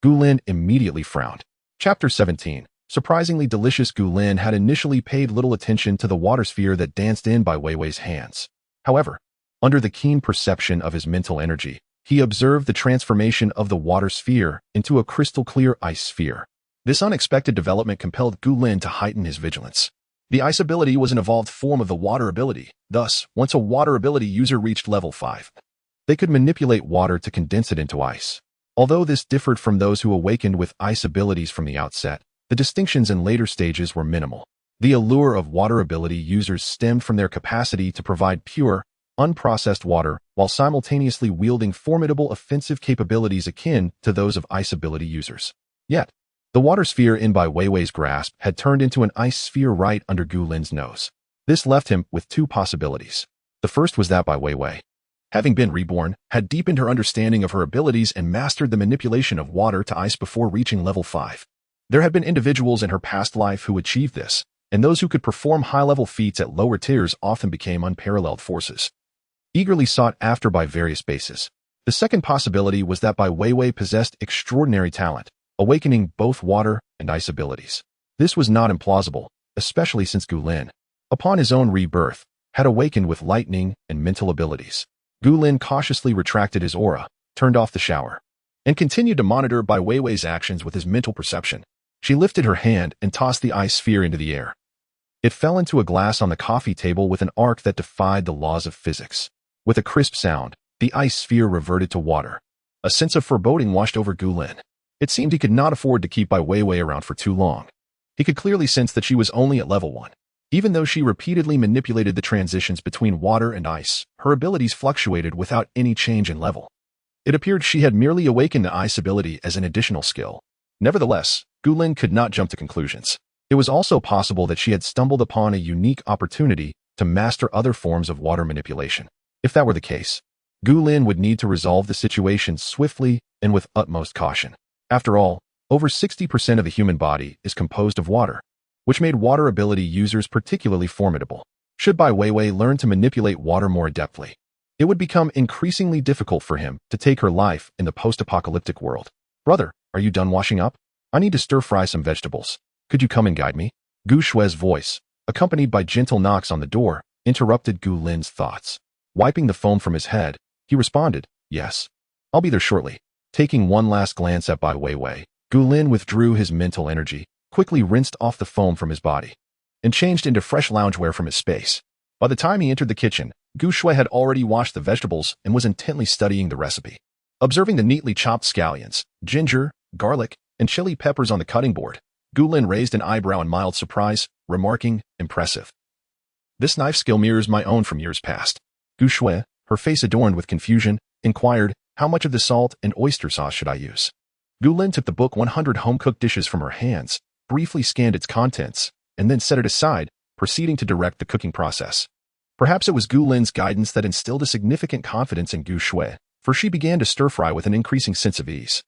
Gu Lin immediately frowned. Chapter 17. Surprisingly delicious. Gu Lin had initially paid little attention to the water sphere that danced in Bai Weiwei's hands. However, under the keen perception of his mental energy, he observed the transformation of the water sphere into a crystal-clear ice sphere. This unexpected development compelled Gu Lin to heighten his vigilance. The ice ability was an evolved form of the water ability. Thus, once a water ability user reached level 5, they could manipulate water to condense it into ice. Although this differed from those who awakened with ice abilities from the outset, the distinctions in later stages were minimal. The allure of water ability users stemmed from their capacity to provide pure, unprocessed water while simultaneously wielding formidable offensive capabilities akin to those of ice ability users. Yet, the water sphere in Bai Weiwei's grasp had turned into an ice sphere right under Gu Lin's nose. This left him with two possibilities. The first was that Bai Weiwei, having been reborn, had deepened her understanding of her abilities and mastered the manipulation of water to ice before reaching level 5. There had been individuals in her past life who achieved this, and those who could perform high-level feats at lower tiers often became unparalleled forces, eagerly sought after by various bases. The second possibility was that Bai Weiwei possessed extraordinary talent, awakening both water and ice abilities. This was not implausible, especially since Gu Lin, upon his own rebirth, had awakened with lightning and mental abilities. Gu Lin cautiously retracted his aura, turned off the shower, and continued to monitor Bai Weiwei's actions with his mental perception. She lifted her hand and tossed the ice sphere into the air. It fell into a glass on the coffee table with an arc that defied the laws of physics. With a crisp sound, the ice sphere reverted to water. A sense of foreboding washed over Gu Lin. It seemed he could not afford to keep Bai Weiwei around for too long. He could clearly sense that she was only at level 1. Even though she repeatedly manipulated the transitions between water and ice, her abilities fluctuated without any change in level. It appeared she had merely awakened the ice ability as an additional skill. Nevertheless, Gu Lin could not jump to conclusions. It was also possible that she had stumbled upon a unique opportunity to master other forms of water manipulation. If that were the case, Gu Lin would need to resolve the situation swiftly and with utmost caution. After all, over 60% of the human body is composed of water, which made water ability users particularly formidable. Should Bai Weiwei learn to manipulate water more adeptly, it would become increasingly difficult for him to take her life in the post-apocalyptic world. Brother, are you done washing up? I need to stir-fry some vegetables. Could you come and guide me? Gu Shui's voice, accompanied by gentle knocks on the door, interrupted Gu Lin's thoughts. Wiping the foam from his head, he responded, yes. I'll be there shortly. Taking one last glance at Bai Weiwei, Gu Lin withdrew his mental energy, quickly rinsed off the foam from his body, and changed into fresh loungewear from his space. By the time he entered the kitchen, Gu Shui had already washed the vegetables and was intently studying the recipe. Observing the neatly chopped scallions, ginger, garlic, and chili peppers on the cutting board, Gu Lin raised an eyebrow in mild surprise, remarking, impressive. This knife skill mirrors my own from years past. Gu Shui, her face adorned with confusion, inquired, how much of the salt and oyster sauce should I use? Gu Lin took the book 100 Home-Cooked Dishes from her hands, briefly scanned its contents, and then set it aside, proceeding to direct the cooking process. Perhaps it was Gu Lin's guidance that instilled a significant confidence in Gu Shui, for she began to stir-fry with an increasing sense of ease.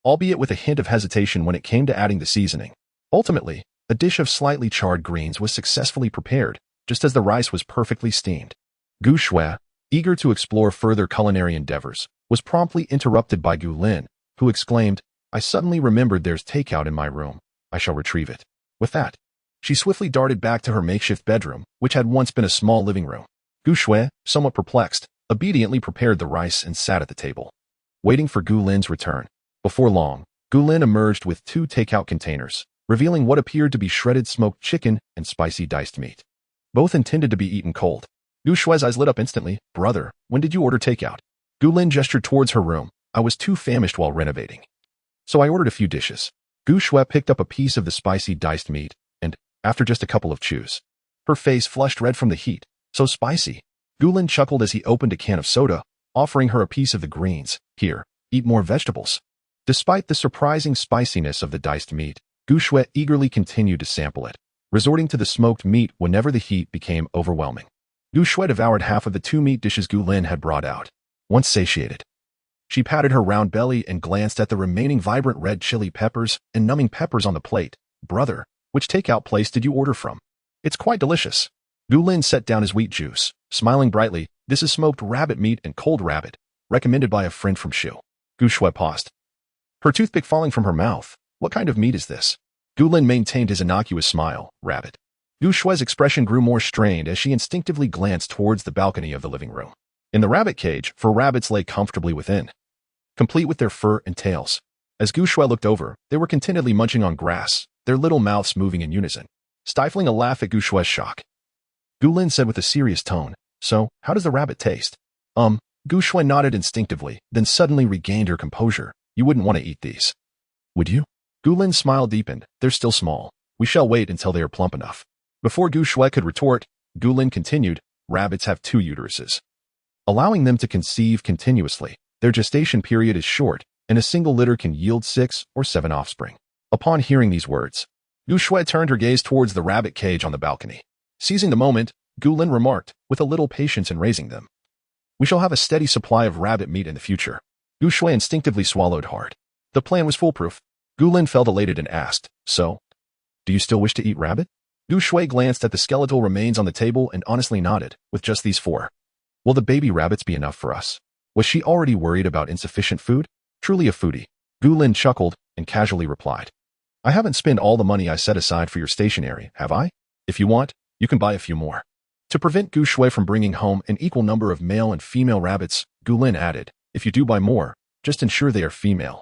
albeit with a hint of hesitation when it came to adding the seasoning. Ultimately, a dish of slightly charred greens was successfully prepared, just as the rice was perfectly steamed. Gu Shui, eager to explore further culinary endeavors, was promptly interrupted by Gu Lin, who exclaimed, "I suddenly remembered there's takeout in my room. I shall retrieve it." With that, she swiftly darted back to her makeshift bedroom, which had once been a small living room. Gu Shui, somewhat perplexed, obediently prepared the rice and sat at the table, waiting for Gu Lin's return. Before long, Gu Lin emerged with 2 takeout containers, revealing what appeared to be shredded smoked chicken and spicy diced meat. Both intended to be eaten cold. Gu Shui's eyes lit up instantly. "Brother, when did you order takeout?" Gu Lin gestured towards her room. "I was too famished while renovating, so I ordered a few dishes." Gu Shui picked up a piece of the spicy diced meat, and, after just a couple of chews, her face flushed red from the heat. "So spicy." Gu Lin chuckled as he opened a can of soda, offering her a piece of the greens. "Here, eat more vegetables." Despite the surprising spiciness of the diced meat, Gu Shui eagerly continued to sample it, resorting to the smoked meat whenever the heat became overwhelming. Gu Shui devoured half of the 2 meat dishes Gu Lin had brought out. Once satiated, she patted her round belly and glanced at the remaining vibrant red chili peppers and numbing peppers on the plate. "Brother, which takeout place did you order from? It's quite delicious." Gu Lin set down his wheat juice, smiling brightly. "This is smoked rabbit meat and cold rabbit, recommended by a friend from Shu." Gu Shui paused, her toothpick falling from her mouth. "What kind of meat is this?" Gu Lin maintained his innocuous smile. "Rabbit." Gu Shui's expression grew more strained as she instinctively glanced towards the balcony of the living room. In the rabbit cage, 4 rabbits lay comfortably within, complete with their fur and tails. As Gu Shui looked over, they were contentedly munching on grass, their little mouths moving in unison. Stifling a laugh at Gu Shui's shock, Gu Lin said with a serious tone, "So, how does the rabbit taste?" Gu Shui nodded instinctively, then suddenly regained her composure. "You wouldn't want to eat these, would you?" Gu Lin's smile deepened. "They're still small. We shall wait until they are plump enough." Before Gu Shui could retort, Gu Lin continued, "Rabbits have 2 uteruses, allowing them to conceive continuously. Their gestation period is short, and a single litter can yield 6 or 7 offspring." Upon hearing these words, Gu Shui turned her gaze towards the rabbit cage on the balcony. Seizing the moment, Gu Lin remarked, with a little patience in raising them, "We shall have a steady supply of rabbit meat in the future." Gu Shui instinctively swallowed hard. The plan was foolproof. Gu Lin felt elated and asked, "So, do you still wish to eat rabbit?" Gu Shui glanced at the skeletal remains on the table and honestly nodded. "With just these 4, will the baby rabbits be enough for us?" Was she already worried about insufficient food? Truly a foodie. Gu Lin chuckled and casually replied, "I haven't spent all the money I set aside for your stationery, have I? If you want, you can buy a few more." To prevent Gu Shui from bringing home an equal number of male and female rabbits, Gu Lin added, "If you do buy more, just ensure they are female,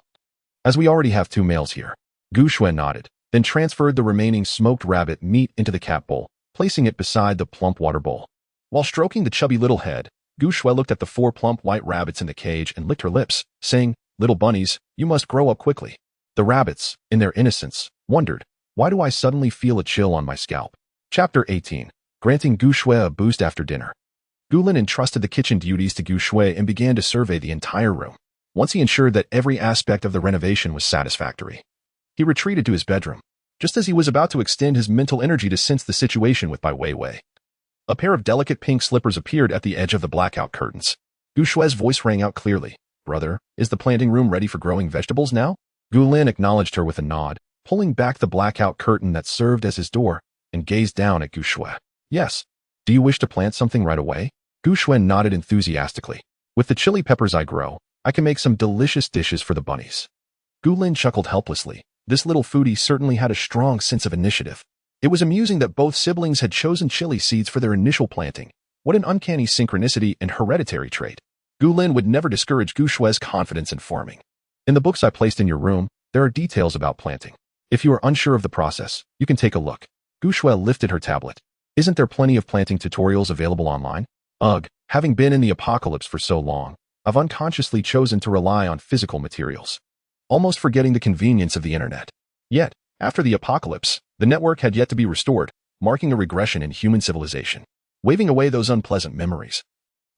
as we already have 2 males here." Gu Shui nodded, then transferred the remaining smoked rabbit meat into the cat bowl, placing it beside the plump water bowl. While stroking the chubby little head, Gu Shui looked at the 4 plump white rabbits in the cage and licked her lips, saying, "Little bunnies, you must grow up quickly." The rabbits, in their innocence, wondered, "Why do I suddenly feel a chill on my scalp?" Chapter 18. Granting Gu Shui a boost after dinner. Gu Lin entrusted the kitchen duties to Gu Shui and began to survey the entire room. Once he ensured that every aspect of the renovation was satisfactory, he retreated to his bedroom, just as he was about to extend his mental energy to sense the situation with Bai Weiwei. A pair of delicate pink slippers appeared at the edge of the blackout curtains. Gu Shui's voice rang out clearly. "Brother, is the planting room ready for growing vegetables now?" Gu Lin acknowledged her with a nod, pulling back the blackout curtain that served as his door, and gazed down at Gu Shui. "Yes. Do you wish to plant something right away?" Gu Shui nodded enthusiastically. "With the chili peppers I grow, I can make some delicious dishes for the bunnies." Gu Lin chuckled helplessly. This little foodie certainly had a strong sense of initiative. It was amusing that both siblings had chosen chili seeds for their initial planting. What an uncanny synchronicity and hereditary trait. Gu Lin would never discourage Gu Shui's confidence in farming. "In the books I placed in your room, there are details about planting. If you are unsure of the process, you can take a look." Gu Shui lifted her tablet. "Isn't there plenty of planting tutorials available online?" "Ugh, having been in the apocalypse for so long, I've unconsciously chosen to rely on physical materials, almost forgetting the convenience of the internet." Yet, after the apocalypse, the network had yet to be restored, marking a regression in human civilization. Waving away those unpleasant memories,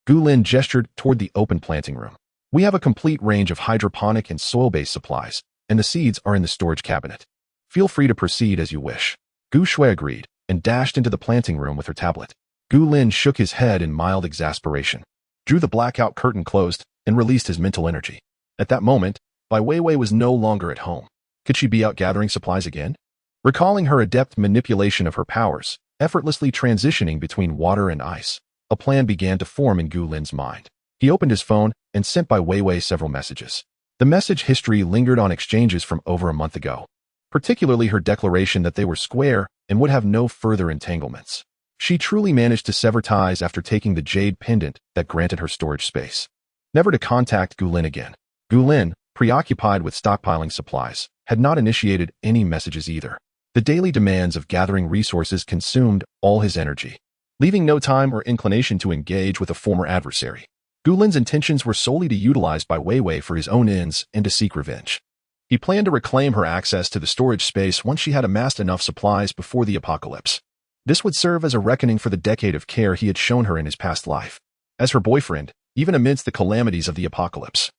Gu Lin gestured toward the open planting room. "We have a complete range of hydroponic and soil-based supplies, and the seeds are in the storage cabinet. Feel free to proceed as you wish." Gu Shui agreed, and dashed into the planting room with her tablet. Gu Lin shook his head in mild exasperation, drew the blackout curtain closed, and released his mental energy. At that moment, Bai Weiwei was no longer at home. Could she be out gathering supplies again? Recalling her adept manipulation of her powers, effortlessly transitioning between water and ice, a plan began to form in Gu Lin's mind. He opened his phone and sent Bai Weiwei several messages. The message history lingered on exchanges from over a month ago, particularly her declaration that they were square and would have no further entanglements. She truly managed to sever ties after taking the jade pendant that granted her storage space. Never to contact Gu Lin again. Gu Lin, preoccupied with stockpiling supplies, had not initiated any messages either. The daily demands of gathering resources consumed all his energy, leaving no time or inclination to engage with a former adversary. Gu Lin's intentions were solely to utilize Bai Weiwei for his own ends and to seek revenge. He planned to reclaim her access to the storage space once she had amassed enough supplies before the apocalypse. This would serve as a reckoning for the decade of care he had shown her in his past life. As her boyfriend, even amidst the calamities of the apocalypse,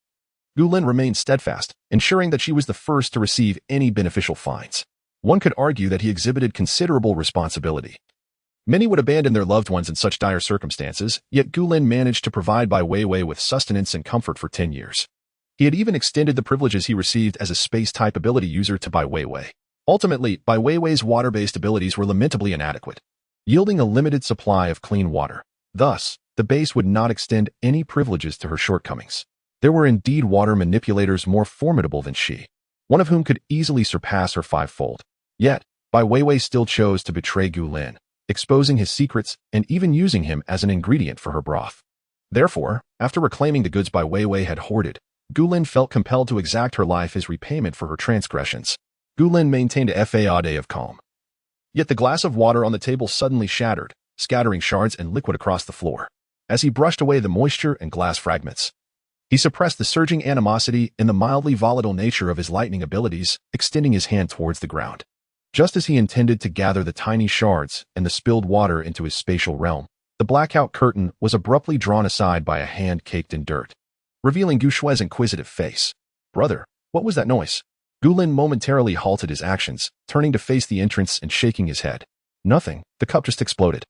Gu Lin remained steadfast, ensuring that she was the first to receive any beneficial finds. One could argue that he exhibited considerable responsibility. Many would abandon their loved ones in such dire circumstances, yet Gu Lin managed to provide Bai Weiwei with sustenance and comfort for 10 years. He had even extended the privileges he received as a space-type ability user to Bai Weiwei. Ultimately, Bai Weiwei's water-based abilities were lamentably inadequate, yielding a limited supply of clean water. Thus, the base would not extend any privileges to her shortcomings. There were indeed water manipulators more formidable than she, one of whom could easily surpass her fivefold. Yet, Bai Weiwei still chose to betray Gu Lin, exposing his secrets and even using him as an ingredient for her broth. Therefore, after reclaiming the goods Bai Weiwei had hoarded, Gu Lin felt compelled to exact her life as repayment for her transgressions. Gu Lin maintained a facade of calm. Yet the glass of water on the table suddenly shattered, scattering shards and liquid across the floor. As he brushed away the moisture and glass fragments, he suppressed the surging animosity in the mildly volatile nature of his lightning abilities, extending his hand towards the ground. Just as he intended to gather the tiny shards and the spilled water into his spatial realm, the blackout curtain was abruptly drawn aside by a hand caked in dirt, revealing Gu Shue's inquisitive face. "Brother, what was that noise?" Gu Lin momentarily halted his actions, turning to face the entrance and shaking his head. "Nothing, the cup just exploded."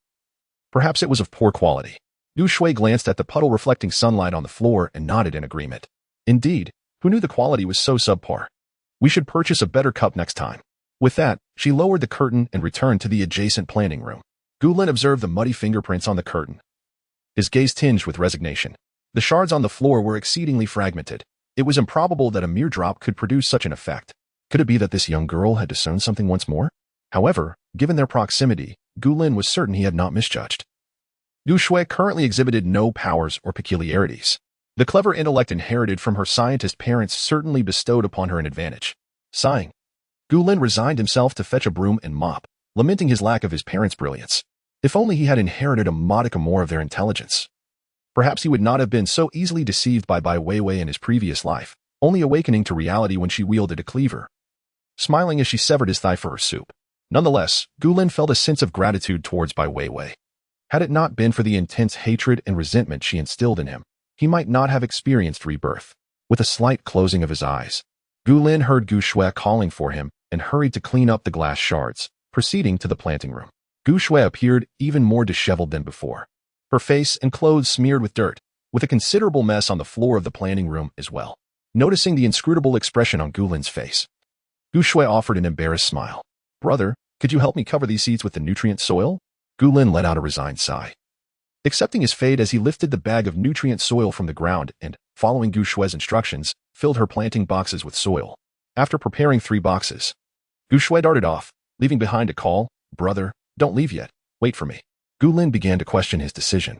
Perhaps it was of poor quality. Gu Shui glanced at the puddle reflecting sunlight on the floor and nodded in agreement. Indeed, who knew the quality was so subpar? We should purchase a better cup next time. With that, she lowered the curtain and returned to the adjacent planning room. Gu Lin observed the muddy fingerprints on the curtain, his gaze tinged with resignation. The shards on the floor were exceedingly fragmented. It was improbable that a mere drop could produce such an effect. Could it be that this young girl had discerned something once more? However, given their proximity, Gu Lin was certain he had not misjudged. Gu Shui currently exhibited no powers or peculiarities. The clever intellect inherited from her scientist parents certainly bestowed upon her an advantage. Sighing, Gu Lin resigned himself to fetch a broom and mop, lamenting his lack of his parents' brilliance. If only he had inherited a modicum more of their intelligence. Perhaps he would not have been so easily deceived by Bai Weiwei in his previous life, only awakening to reality when she wielded a cleaver, smiling as she severed his thigh for her soup. Nonetheless, Gu Lin felt a sense of gratitude towards Bai Weiwei. Had it not been for the intense hatred and resentment she instilled in him, he might not have experienced rebirth. With a slight closing of his eyes, Gu Lin heard Gu Shui calling for him and hurried to clean up the glass shards, proceeding to the planting room. Gu Shui appeared even more disheveled than before, her face and clothes smeared with dirt, with a considerable mess on the floor of the planting room as well. Noticing the inscrutable expression on Gu Lin's face, Gu Shui offered an embarrassed smile. "Brother, could you help me cover these seeds with the nutrient soil?" Gu Lin let out a resigned sigh, accepting his fate as he lifted the bag of nutrient soil from the ground and, following Gu Shui's instructions, filled her planting boxes with soil. After preparing 3 boxes, Gu Shui darted off, leaving behind a call. "Brother, don't leave yet. Wait for me." Gu Lin began to question his decision,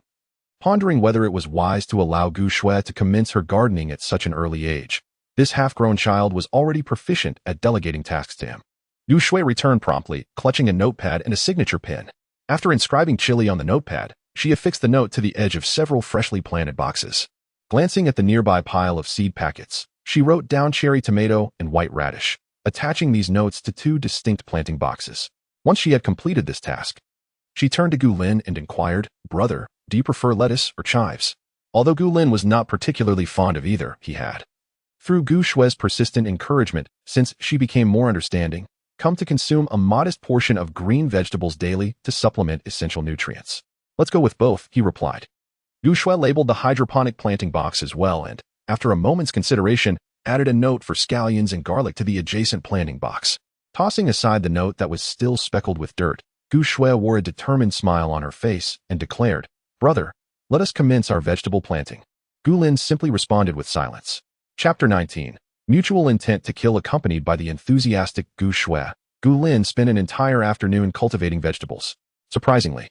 pondering whether it was wise to allow Gu Shui to commence her gardening at such an early age. This half-grown child was already proficient at delegating tasks to him. Gu Shui returned promptly, clutching a notepad and a signature pen. After inscribing chili on the notepad, she affixed the note to the edge of several freshly planted boxes. Glancing at the nearby pile of seed packets, she wrote down cherry tomato and white radish, attaching these notes to 2 distinct planting boxes. Once she had completed this task, she turned to Gu Lin and inquired, "Brother, do you prefer lettuce or chives?" Although Gu Lin was not particularly fond of either, he had, through Gu Shui's persistent encouragement, since she became more understanding, come to consume a modest portion of green vegetables daily to supplement essential nutrients. "Let's go with both," he replied. Gu Shui labeled the hydroponic planting box as well and, after a moment's consideration, added a note for scallions and garlic to the adjacent planting box. Tossing aside the note that was still speckled with dirt, Gu Shui wore a determined smile on her face and declared, "Brother, let us commence our vegetable planting." Gu Lin simply responded with silence. Chapter 19. Mutual intent to kill accompanied by the enthusiastic Gu Shui. Gu Lin spent an entire afternoon cultivating vegetables. Surprisingly,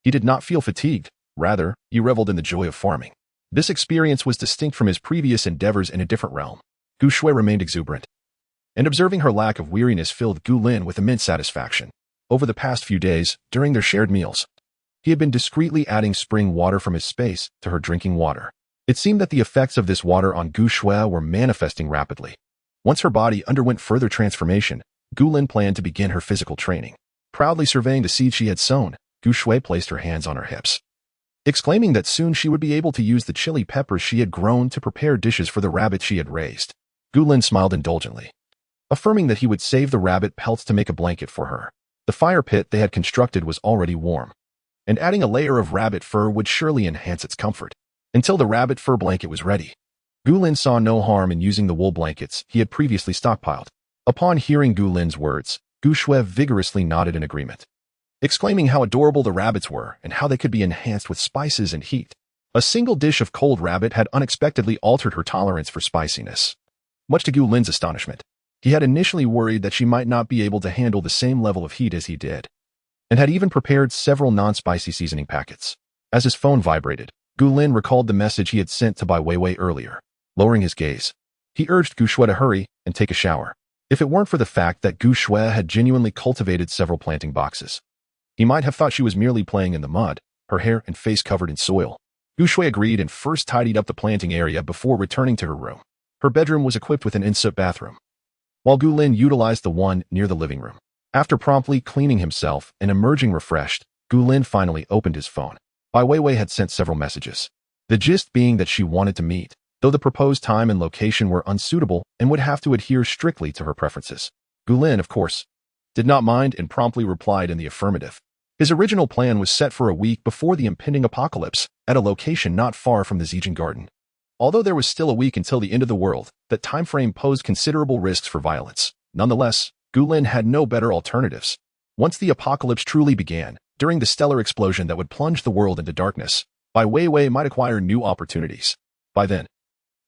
he did not feel fatigued. Rather, he reveled in the joy of farming. This experience was distinct from his previous endeavors in a different realm. Gu Shui remained exuberant, and observing her lack of weariness filled Gu Lin with immense satisfaction. Over the past few days, during their shared meals, he had been discreetly adding spring water from his space to her drinking water. It seemed that the effects of this water on Gu Shui were manifesting rapidly. Once her body underwent further transformation, Gu Lin planned to begin her physical training. Proudly surveying the seed she had sown, Gu Shui placed her hands on her hips, exclaiming that soon she would be able to use the chili peppers she had grown to prepare dishes for the rabbit she had raised. Gu Lin smiled indulgently, affirming that he would save the rabbit pelts to make a blanket for her. The fire pit they had constructed was already warm, and adding a layer of rabbit fur would surely enhance its comfort. Until the rabbit fur blanket was ready, Gu Lin saw no harm in using the wool blankets he had previously stockpiled. Upon hearing Gu Lin's words, Gu Shui vigorously nodded in agreement, exclaiming how adorable the rabbits were and how they could be enhanced with spices and heat. A single dish of cold rabbit had unexpectedly altered her tolerance for spiciness. Much to Gu Lin's astonishment, he had initially worried that she might not be able to handle the same level of heat as he did, and had even prepared several non-spicy seasoning packets. As his phone vibrated, Gu Lin recalled the message he had sent to Bai Weiwei earlier. Lowering his gaze, he urged Gu Shui to hurry and take a shower. If it weren't for the fact that Gu Shui had genuinely cultivated several planting boxes, he might have thought she was merely playing in the mud, her hair and face covered in soil. Gu Shui agreed and first tidied up the planting area before returning to her room. Her bedroom was equipped with an ensuite bathroom, while Gu Lin utilized the one near the living room. After promptly cleaning himself and emerging refreshed, Gu Lin finally opened his phone. Bai Weiwei had sent several messages, the gist being that she wanted to meet, though the proposed time and location were unsuitable and would have to adhere strictly to her preferences. Gu Lin, of course, did not mind and promptly replied in the affirmative. His original plan was set for a week before the impending apocalypse, at a location not far from the Zhejiang Garden. Although there was still a week until the end of the world, that time frame posed considerable risks for violence. Nonetheless, Gu Lin had no better alternatives. Once the apocalypse truly began, during the stellar explosion that would plunge the world into darkness, Bai Weiwei might acquire new opportunities. By then,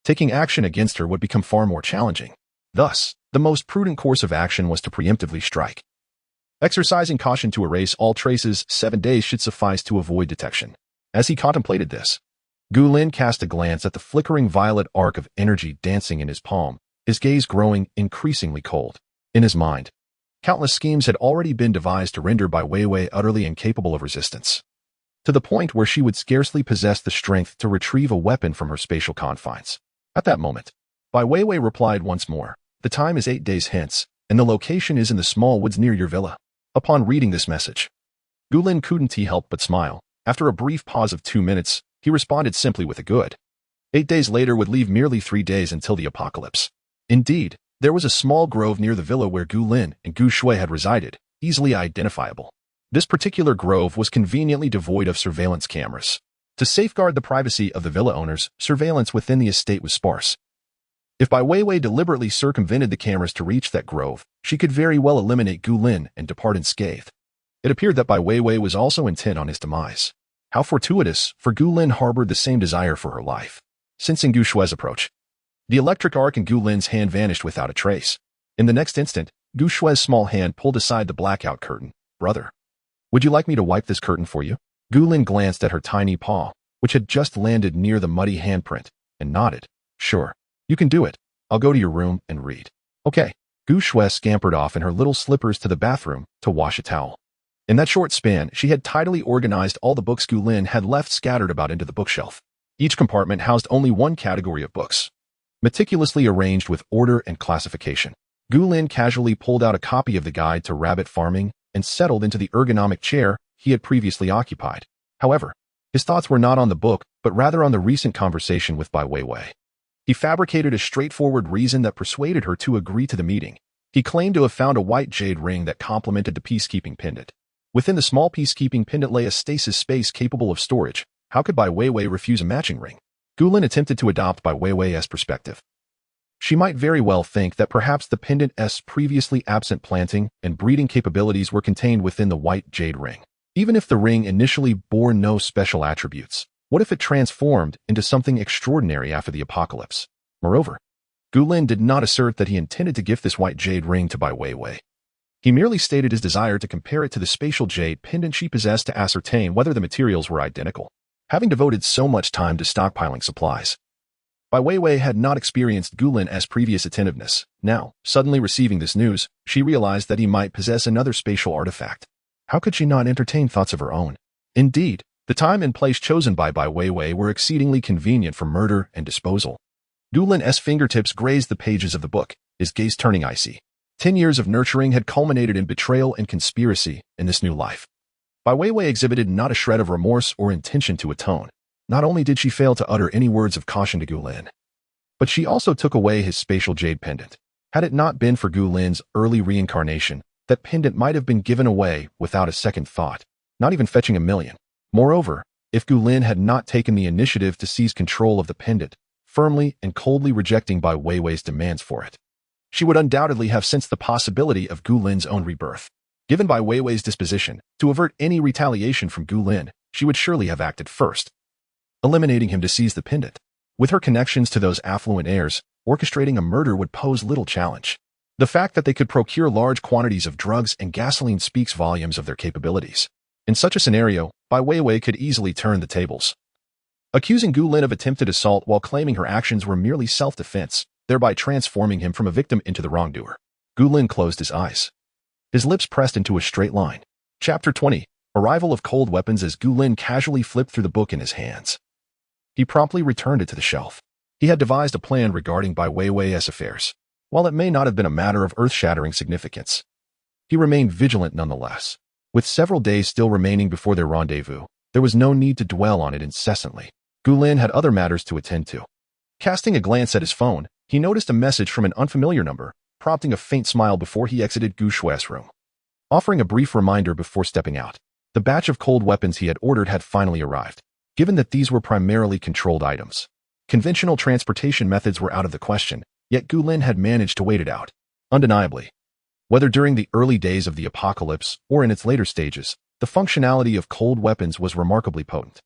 taking action against her would become far more challenging. Thus, the most prudent course of action was to preemptively strike. Exercising caution to erase all traces, 7 days should suffice to avoid detection. As he contemplated this, Gu Lin cast a glance at the flickering violet arc of energy dancing in his palm, his gaze growing increasingly cold. In his mind, countless schemes had already been devised to render Bai Weiwei utterly incapable of resistance, to the point where she would scarcely possess the strength to retrieve a weapon from her spatial confines. At that moment, Bai Weiwei replied once more, "The time is 8 days hence, and the location is in the small woods near your villa." Upon reading this message, Gu Lin couldn't help but smile. After a brief pause of 2 minutes, he responded simply with a good. 8 days later would leave merely 3 days until the apocalypse. Indeed, there was a small grove near the villa where Gu Lin and Gu Shui had resided, easily identifiable. This particular grove was conveniently devoid of surveillance cameras. To safeguard the privacy of the villa owners, surveillance within the estate was sparse. If Bai Weiwei deliberately circumvented the cameras to reach that grove, she could very well eliminate Gu Lin and depart unscathed. It appeared that Bai Weiwei was also intent on his demise. How fortuitous, for Gu Lin harbored the same desire for her life. Sensing Gu Shui's approach, the electric arc in Gu Lin's hand vanished without a trace. In the next instant, Gu Shui's small hand pulled aside the blackout curtain. "Brother, would you like me to wipe this curtain for you?" Gu Lin glanced at her tiny paw, which had just landed near the muddy handprint, and nodded. "Sure, you can do it. I'll go to your room and read." "Okay." Gu Shui scampered off in her little slippers to the bathroom to wash a towel. In that short span, she had tidily organized all the books Gu Lin had left scattered about into the bookshelf. Each compartment housed only one category of books, meticulously arranged with order and classification. Gu Lin casually pulled out a copy of the Guide to Rabbit Farming and settled into the ergonomic chair he had previously occupied. However, his thoughts were not on the book, but rather on the recent conversation with Bai Weiwei. He fabricated a straightforward reason that persuaded her to agree to the meeting. He claimed to have found a white jade ring that complemented the peacekeeping pendant. Within the small peacekeeping pendant lay a stasis space capable of storage. How could Bai Weiwei refuse a matching ring? Gu Lin attempted to adopt Bai Weiwei's perspective. She might very well think that perhaps the pendant's previously absent planting and breeding capabilities were contained within the white jade ring. Even if the ring initially bore no special attributes, what if it transformed into something extraordinary after the apocalypse? Moreover, Gulin did not assert that he intended to gift this white jade ring to Bai Weiwei. He merely stated his desire to compare it to the spatial jade pendant she possessed to ascertain whether the materials were identical. Having devoted so much time to stockpiling supplies, Bai Weiwei had not experienced Gulin's previous attentiveness. Now, suddenly receiving this news, she realized that he might possess another spatial artifact. How could she not entertain thoughts of her own? Indeed, the time and place chosen by Bai Weiwei were exceedingly convenient for murder and disposal. Gulin's fingertips grazed the pages of the book, his gaze turning icy. 10 years of nurturing had culminated in betrayal and conspiracy in this new life. Bai Weiwei exhibited not a shred of remorse or intention to atone. Not only did she fail to utter any words of caution to Gulin, but she also took away his spatial jade pendant. Had it not been for Gulin's early reincarnation, that pendant might have been given away without a second thought, not even fetching $1 million. Moreover, if Gulin had not taken the initiative to seize control of the pendant, firmly and coldly rejecting Bai Weiwei's demands for it, she would undoubtedly have sensed the possibility of Gulin's own rebirth. Given Bai Weiwei's disposition to avert any retaliation from Gulin, she would surely have acted first, eliminating him to seize the pendant. With her connections to those affluent heirs, orchestrating a murder would pose little challenge. The fact that they could procure large quantities of drugs and gasoline speaks volumes of their capabilities. In such a scenario, Bai Weiwei could easily turn the tables, accusing Gulin of attempted assault while claiming her actions were merely self-defense, thereby transforming him from a victim into the wrongdoer. Gulin closed his eyes. His lips pressed into a straight line. Chapter 20. Arrival of Cold Weapons. As Gulin casually flipped through the book in his hands, he promptly returned it to the shelf. He had devised a plan regarding Bai Weiwei's affairs. While it may not have been a matter of earth-shattering significance, he remained vigilant nonetheless. With several days still remaining before their rendezvous, there was no need to dwell on it incessantly. Gulin had other matters to attend to. Casting a glance at his phone, he noticed a message from an unfamiliar number, prompting a faint smile before he exited Gu Shui's room. Offering a brief reminder before stepping out, the batch of cold weapons he had ordered had finally arrived. Given that these were primarily controlled items, conventional transportation methods were out of the question, yet Gulin had managed to wait it out. Undeniably, whether during the early days of the apocalypse or in its later stages, the functionality of cold weapons was remarkably potent.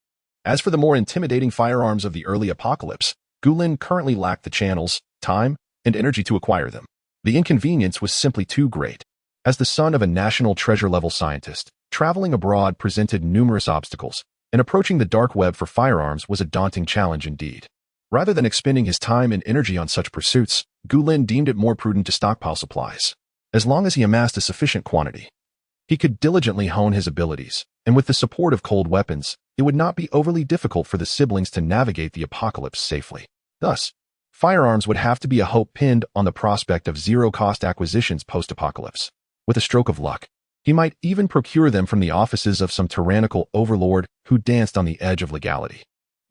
As for the more intimidating firearms of the early apocalypse, Gulin currently lacked the channels, time, and energy to acquire them. The inconvenience was simply too great. As the son of a national treasure-level scientist, traveling abroad presented numerous obstacles, and approaching the dark web for firearms was a daunting challenge indeed. Rather than expending his time and energy on such pursuits, Gulin deemed it more prudent to stockpile supplies. As long as he amassed a sufficient quantity, he could diligently hone his abilities, and with the support of cold weapons, it would not be overly difficult for the siblings to navigate the apocalypse safely. Thus, firearms would have to be a hope pinned on the prospect of zero-cost acquisitions post-apocalypse. With a stroke of luck, he might even procure them from the offices of some tyrannical overlord who danced on the edge of legality.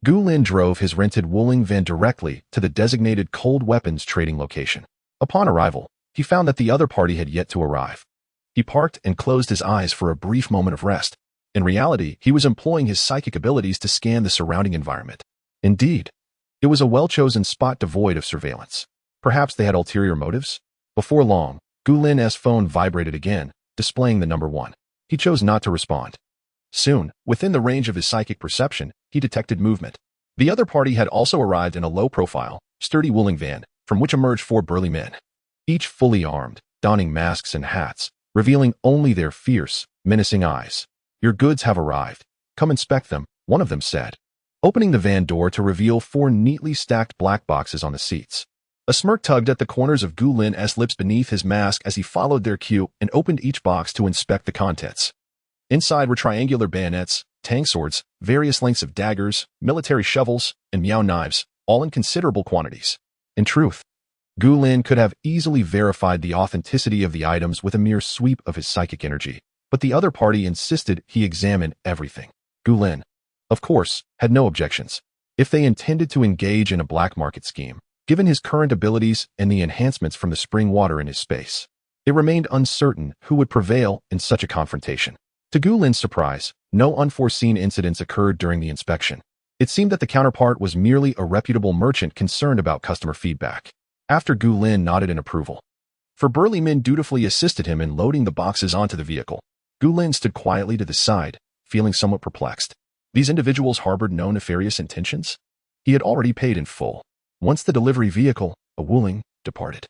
Gulin drove his rented Wuling van directly to the designated cold weapons trading location. Upon arrival, he found that the other party had yet to arrive. He parked and closed his eyes for a brief moment of rest. In reality, he was employing his psychic abilities to scan the surrounding environment. Indeed, it was a well-chosen spot devoid of surveillance. Perhaps they had ulterior motives? Before long, Gulin's phone vibrated again, displaying the number 1. He chose not to respond. Soon, within the range of his psychic perception, he detected movement. The other party had also arrived in a low-profile, sturdy Wuling van, from which emerged 4 burly men, each fully armed, donning masks and hats, revealing only their fierce, menacing eyes. "Your goods have arrived. Come inspect them," one of them said, opening the van door to reveal 4 neatly stacked black boxes on the seats. A smirk tugged at the corners of Gulin's lips beneath his mask as he followed their cue and opened each box to inspect the contents. Inside were triangular bayonets, tang swords, various lengths of daggers, military shovels, and miao knives, all in considerable quantities. In truth, Gulin could have easily verified the authenticity of the items with a mere sweep of his psychic energy, but the other party insisted he examine everything. Gulin, of course, had no objections. If they intended to engage in a black market scheme, given his current abilities and the enhancements from the spring water in his space, it remained uncertain who would prevail in such a confrontation. To Gulin's surprise, no unforeseen incidents occurred during the inspection. It seemed that the counterpart was merely a reputable merchant concerned about customer feedback. After Gu Lin nodded in approval, for Burly Min dutifully assisted him in loading the boxes onto the vehicle. Gu Lin stood quietly to the side, feeling somewhat perplexed. These individuals harbored no nefarious intentions? He had already paid in full. Once the delivery vehicle, a Wuling, departed,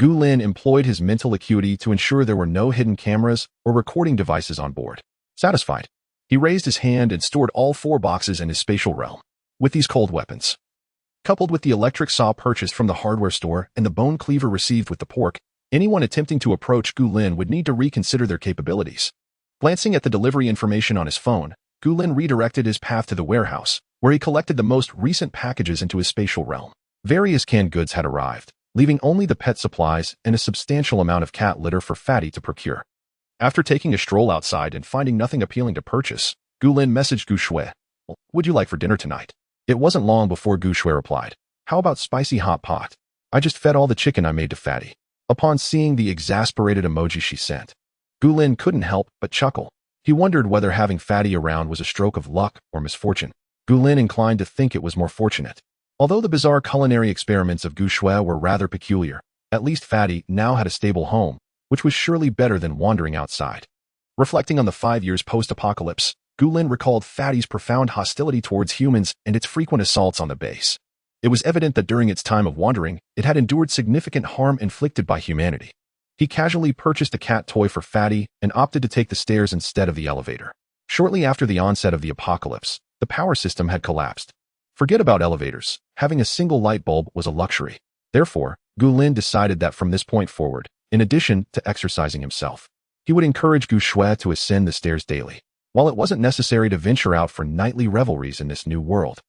Gu Lin employed his mental acuity to ensure there were no hidden cameras or recording devices on board. Satisfied, he raised his hand and stored all 4 boxes in his spatial realm. With these cold weapons, coupled with the electric saw purchased from the hardware store and the bone cleaver received with the pork, anyone attempting to approach Gu Lin would need to reconsider their capabilities. Glancing at the delivery information on his phone, Gu Lin redirected his path to the warehouse, where he collected the most recent packages into his spatial realm. Various canned goods had arrived, leaving only the pet supplies and a substantial amount of cat litter for Fatty to procure. After taking a stroll outside and finding nothing appealing to purchase, Gu Lin messaged Gu Shui, "What would you like for dinner tonight?" It wasn't long before Gu Shui replied, "How about spicy hot pot? I just fed all the chicken I made to Fatty." Upon seeing the exasperated emoji she sent, Gu Lin couldn't help but chuckle. He wondered whether having Fatty around was a stroke of luck or misfortune. Gu Lin inclined to think it was more fortunate. Although the bizarre culinary experiments of Gu Shui were rather peculiar, at least Fatty now had a stable home, which was surely better than wandering outside. Reflecting on the 5 years post-apocalypse, Gu Lin recalled Fatty's profound hostility towards humans and its frequent assaults on the base. It was evident that during its time of wandering, it had endured significant harm inflicted by humanity. He casually purchased a cat toy for Fatty and opted to take the stairs instead of the elevator. Shortly after the onset of the apocalypse, the power system had collapsed. Forget about elevators. Having a single light bulb was a luxury. Therefore, Gu Lin decided that from this point forward, in addition to exercising himself, he would encourage Gu Shui to ascend the stairs daily. While it wasn't necessary to venture out for nightly revelries in this new world,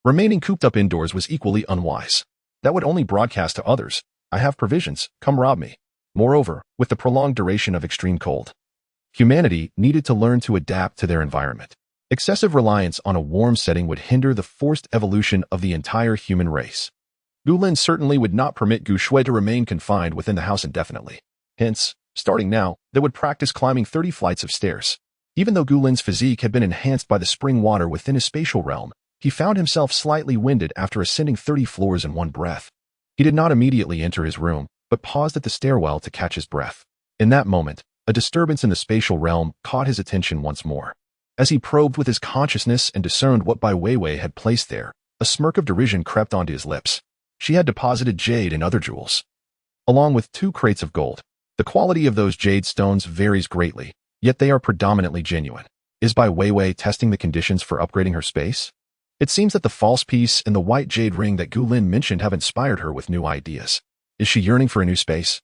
remaining cooped up indoors was equally unwise. That would only broadcast to others, "I have provisions, come rob me." Moreover, with the prolonged duration of extreme cold, humanity needed to learn to adapt to their environment. Excessive reliance on a warm setting would hinder the forced evolution of the entire human race. Gu Lin certainly would not permit Gu Shui to remain confined within the house indefinitely. Hence, starting now, they would practice climbing 30 flights of stairs. Even though Gu Lin's physique had been enhanced by the spring water within his spatial realm, he found himself slightly winded after ascending 30 floors in one breath. He did not immediately enter his room, but paused at the stairwell to catch his breath. In that moment, a disturbance in the spatial realm caught his attention once more. As he probed with his consciousness and discerned what Bai Weiwei had placed there, a smirk of derision crept onto his lips. She had deposited jade and other jewels, along with 2 crates of gold. The quality of those jade stones varies greatly, yet they are predominantly genuine. Is Bai Weiwei testing the conditions for upgrading her space? It seems that the false piece and the white jade ring that Gu Lin mentioned have inspired her with new ideas. Is she yearning for a new space?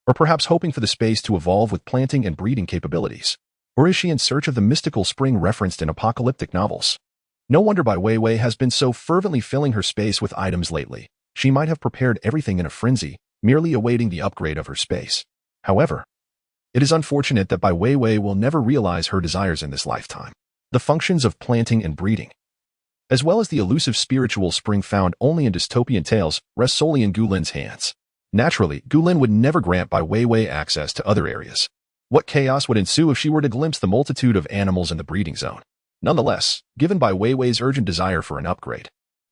Or perhaps hoping for the space to evolve with planting and breeding capabilities? Or is she in search of the mystical spring referenced in apocalyptic novels? No wonder Bai Weiwei has been so fervently filling her space with items lately. She might have prepared everything in a frenzy, merely awaiting the upgrade of her space. However, it is unfortunate that Bai Weiwei will never realize her desires in this lifetime. The functions of planting and breeding, as well as the elusive spiritual spring found only in dystopian tales, rest solely in Gu Lin's hands. Naturally, Gu Lin would never grant Bai Weiwei access to other areas. What chaos would ensue if she were to glimpse the multitude of animals in the breeding zone? Nonetheless, given Bai Weiwei's urgent desire for an upgrade,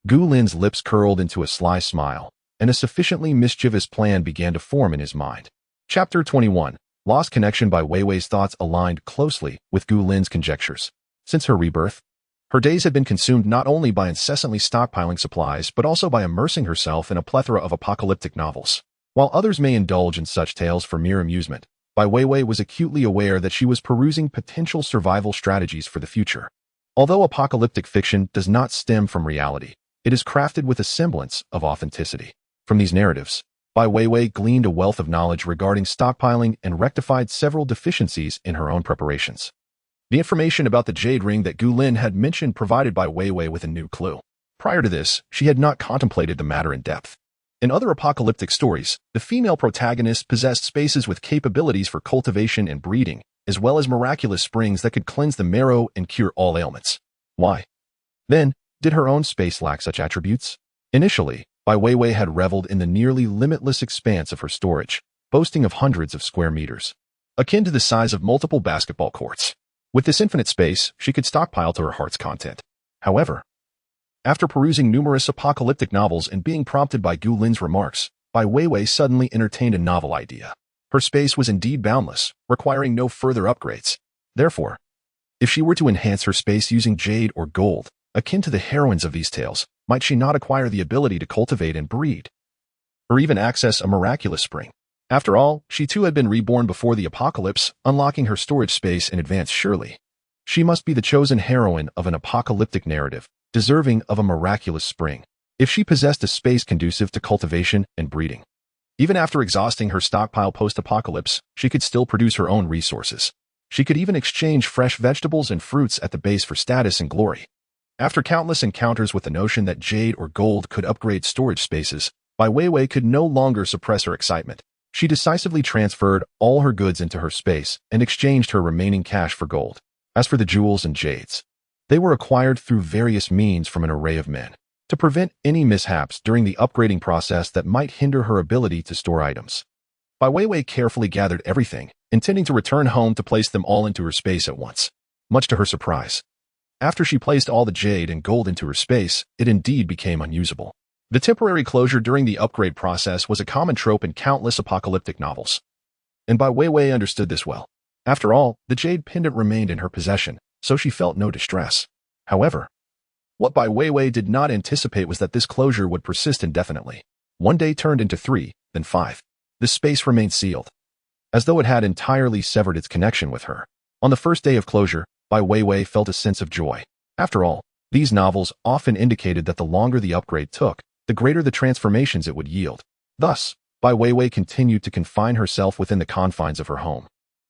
Gu Lin's lips curled into a sly smile, and a sufficiently mischievous plan began to form in his mind. Chapter 21. Lost connection. Bai Weiwei's thoughts aligned closely with Gu Lin's conjectures. Since her rebirth, her days had been consumed not only by incessantly stockpiling supplies but also by immersing herself in a plethora of apocalyptic novels. While others may indulge in such tales for mere amusement, Bai Weiwei was acutely aware that she was perusing potential survival strategies for the future. Although apocalyptic fiction does not stem from reality, it is crafted with a semblance of authenticity. From these narratives, Bai Weiwei gleaned a wealth of knowledge regarding stockpiling and rectified several deficiencies in her own preparations. The information about the jade ring that Gu Lin had mentioned provided Bai Weiwei with a new clue. Prior to this, she had not contemplated the matter in depth. In other apocalyptic stories, the female protagonist possessed spaces with capabilities for cultivation and breeding, as well as miraculous springs that could cleanse the marrow and cure all ailments. Why, then, did her own space lack such attributes? Initially, Bai Weiwei had reveled in the nearly limitless expanse of her storage, boasting of hundreds of square meters, akin to the size of multiple basketball courts. With this infinite space, she could stockpile to her heart's content. However, after perusing numerous apocalyptic novels and being prompted by Gu Lin's remarks, Bai Weiwei suddenly entertained a novel idea. Her space was indeed boundless, requiring no further upgrades. Therefore, if she were to enhance her space using jade or gold, akin to the heroines of these tales, might she not acquire the ability to cultivate and breed, or even access a miraculous spring? After all, she too had been reborn before the apocalypse, unlocking her storage space in advance surely. She must be the chosen heroine of an apocalyptic narrative, deserving of a miraculous spring, if she possessed a space conducive to cultivation and breeding. Even after exhausting her stockpile post-apocalypse, she could still produce her own resources. She could even exchange fresh vegetables and fruits at the base for status and glory. After countless encounters with the notion that jade or gold could upgrade storage spaces, Bai Weiwei could no longer suppress her excitement. She decisively transferred all her goods into her space and exchanged her remaining cash for gold. As for the jewels and jades, they were acquired through various means from an array of men, to prevent any mishaps during the upgrading process that might hinder her ability to store items. Bai Weiwei carefully gathered everything, intending to return home to place them all into her space at once. Much to her surprise, after she placed all the jade and gold into her space, it indeed became unusable. The temporary closure during the upgrade process was a common trope in countless apocalyptic novels, and Bai Weiwei understood this well. After all, the jade pendant remained in her possession, so she felt no distress. However, what Bai Weiwei did not anticipate was that this closure would persist indefinitely. One day turned into 3, then 5. The space remained sealed, as though it had entirely severed its connection with her. On the first day of closure, Bai Weiwei felt a sense of joy. After all, these novels often indicated that the longer the upgrade took, the greater the transformations it would yield. Thus, Bai Weiwei continued to confine herself within the confines of her home,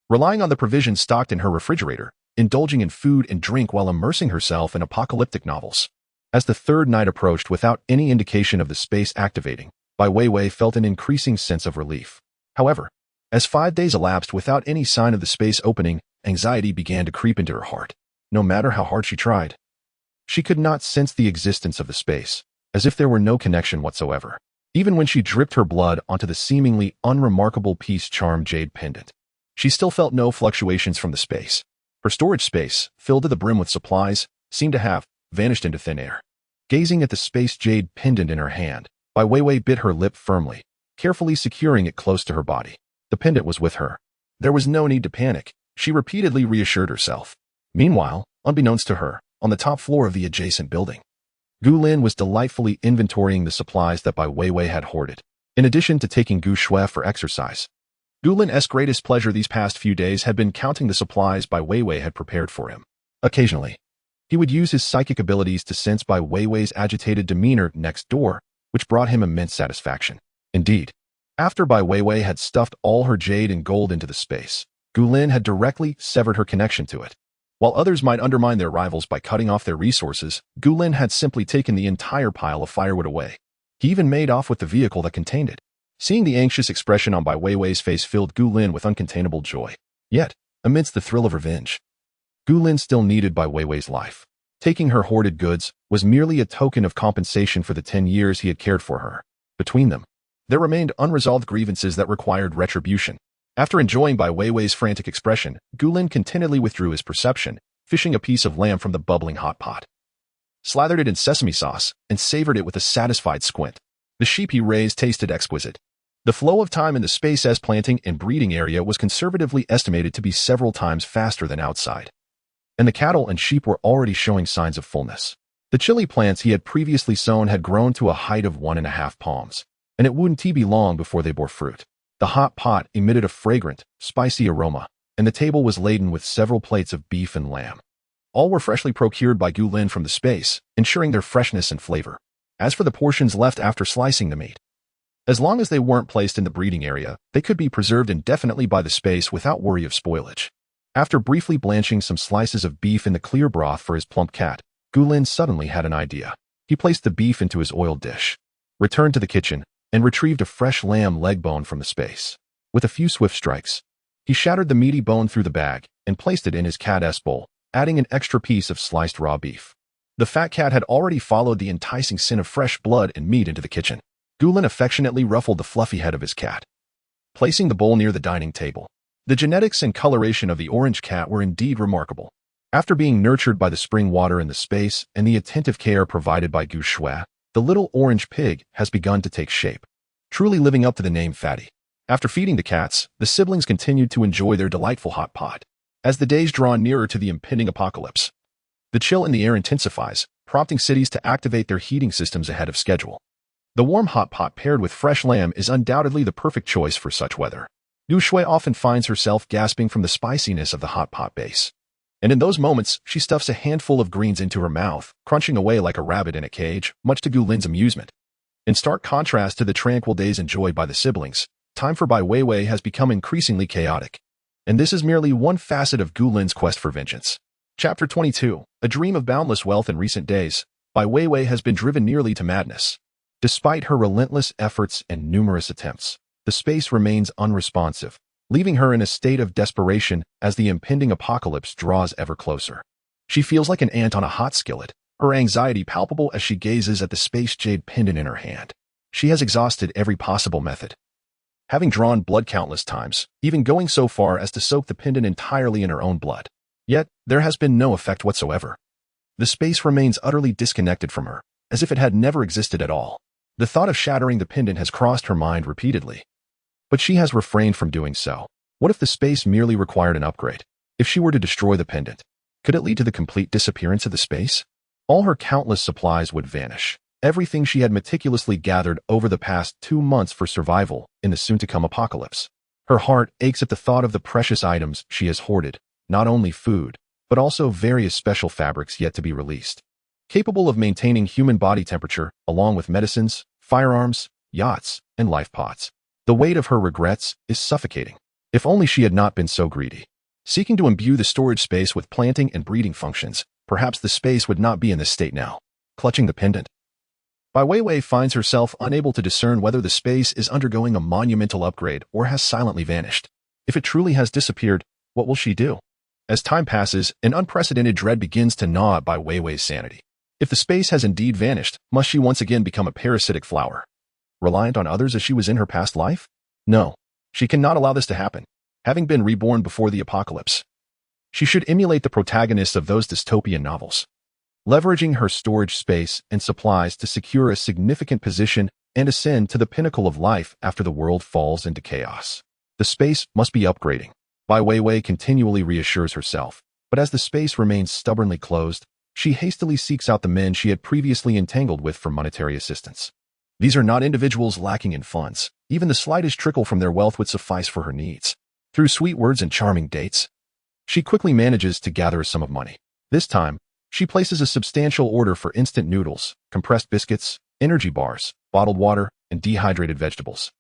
relying on the provisions stocked in her refrigerator, indulging in food and drink while immersing herself in apocalyptic novels. As the third night approached without any indication of the space activating, Bai Weiwei felt an increasing sense of relief. However, as 5 days elapsed without any sign of the space opening, anxiety began to creep into her heart. No matter how hard she tried, she could not sense the existence of the space, as if there were no connection whatsoever. Even when she dripped her blood onto the seemingly unremarkable piece charm jade pendant, she still felt no fluctuations from the space. Her storage space, filled to the brim with supplies, seemed to have vanished into thin air. Gazing at the space jade pendant in her hand, Bai Weiwei bit her lip firmly, carefully securing it close to her body. The pendant was with her. There was no need to panic, she repeatedly reassured herself. Meanwhile, unbeknownst to her, on the top floor of the adjacent building, Gu Lin was delightfully inventorying the supplies that Bai Weiwei had hoarded. In addition to taking Gu Shui for exercise, Gu Lin's greatest pleasure these past few days had been counting the supplies Bai Weiwei had prepared for him. Occasionally, he would use his psychic abilities to sense Bai Weiwei's agitated demeanor next door, which brought him immense satisfaction. Indeed, after Bai Weiwei had stuffed all her jade and gold into the space, Gu Lin had directly severed her connection to it. While others might undermine their rivals by cutting off their resources, Gu Lin had simply taken the entire pile of firewood away. He even made off with the vehicle that contained it. Seeing the anxious expression on Bai Weiwei's face filled Gu Lin with uncontainable joy. Yet, amidst the thrill of revenge, Gu Lin still needed Bai Weiwei's life. Taking her hoarded goods was merely a token of compensation for the 10 years he had cared for her. Between them, there remained unresolved grievances that required retribution. After enjoying Bai Weiwei's frantic expression, Gu Lin contentedly withdrew his perception, fishing a piece of lamb from the bubbling hot pot, slathered it in sesame sauce, and savored it with a satisfied squint. The sheep he raised tasted exquisite. The flow of time in the space's planting and breeding area was conservatively estimated to be several times faster than outside, and the cattle and sheep were already showing signs of fullness. The chili plants he had previously sown had grown to a height of 1.5 palms, and it wouldn't be long before they bore fruit. The hot pot emitted a fragrant, spicy aroma, and the table was laden with several plates of beef and lamb. All were freshly procured by Gu Lin from the space, ensuring their freshness and flavor. As for the portions left after slicing the meat, as long as they weren't placed in the breeding area, they could be preserved indefinitely by the space without worry of spoilage. After briefly blanching some slices of beef in the clear broth for his plump cat, Gu Lin suddenly had an idea. He placed the beef into his oiled dish, returned to the kitchen, and retrieved a fresh lamb leg bone from the space. With a few swift strikes, he shattered the meaty bone through the bag and placed it in his cat's bowl, adding an extra piece of sliced raw beef. The fat cat had already followed the enticing scent of fresh blood and meat into the kitchen. Gu Lin affectionately ruffled the fluffy head of his cat, placing the bowl near the dining table. The genetics and coloration of the orange cat were indeed remarkable. After being nurtured by the spring water in the space and the attentive care provided by Gu Shui, the little orange pig has begun to take shape. truly living up to the name Fatty. After feeding the cats, the siblings continued to enjoy their delightful hot pot. As the days draw nearer to the impending apocalypse, the chill in the air intensifies, prompting cities to activate their heating systems ahead of schedule. The warm hot pot paired with fresh lamb is undoubtedly the perfect choice for such weather. Yu Shui often finds herself gasping from the spiciness of the hot pot base. And in those moments, she stuffs a handful of greens into her mouth, crunching away like a rabbit in a cage, much to Gu Lin's amusement. In stark contrast to the tranquil days enjoyed by the siblings, time for Bai Weiwei has become increasingly chaotic. And this is merely one facet of Gu Lin's quest for vengeance. Chapter 22, A Dream of Boundless Wealth in Recent Days, Bai Weiwei has been driven nearly to madness. Despite her relentless efforts and numerous attempts, the space remains unresponsive, leaving her in a state of desperation as the impending apocalypse draws ever closer. She feels like an ant on a hot skillet, her anxiety palpable as she gazes at the space jade pendant in her hand. She has exhausted every possible method, having drawn blood countless times, even going so far as to soak the pendant entirely in her own blood. Yet, there has been no effect whatsoever. The space remains utterly disconnected from her, as if it had never existed at all. The thought of shattering the pendant has crossed her mind repeatedly. But she has refrained from doing so. What if the space merely required an upgrade? If she were to destroy the pendant, could it lead to the complete disappearance of the space? All her countless supplies would vanish. Everything she had meticulously gathered over the past 2 months for survival in the soon-to-come apocalypse. Her heart aches at the thought of the precious items she has hoarded, not only food, but also various special fabrics yet to be released, capable of maintaining human body temperature, along with medicines, firearms, yachts, and life pods. The weight of her regrets is suffocating. If only she had not been so greedy. Seeking to imbue the storage space with planting and breeding functions, perhaps the space would not be in this state now. Clutching the pendant, Bai Weiwei finds herself unable to discern whether the space is undergoing a monumental upgrade or has silently vanished. If it truly has disappeared, what will she do? As time passes, an unprecedented dread begins to gnaw at Bai Weiwei's sanity. If the space has indeed vanished, must she once again become a parasitic flower, reliant on others as she was in her past life? No, she cannot allow this to happen. Having been reborn before the apocalypse, she should emulate the protagonists of those dystopian novels, leveraging her storage space and supplies to secure a significant position and ascend to the pinnacle of life after the world falls into chaos. The space must be upgrading. Bai Weiwei continually reassures herself, but as the space remains stubbornly closed, she hastily seeks out the men she had previously entangled with for monetary assistance. These are not individuals lacking in funds. Even the slightest trickle from their wealth would suffice for her needs. Through sweet words and charming dates, she quickly manages to gather a sum of money. This time, she places a substantial order for instant noodles, compressed biscuits, energy bars, bottled water, and dehydrated vegetables.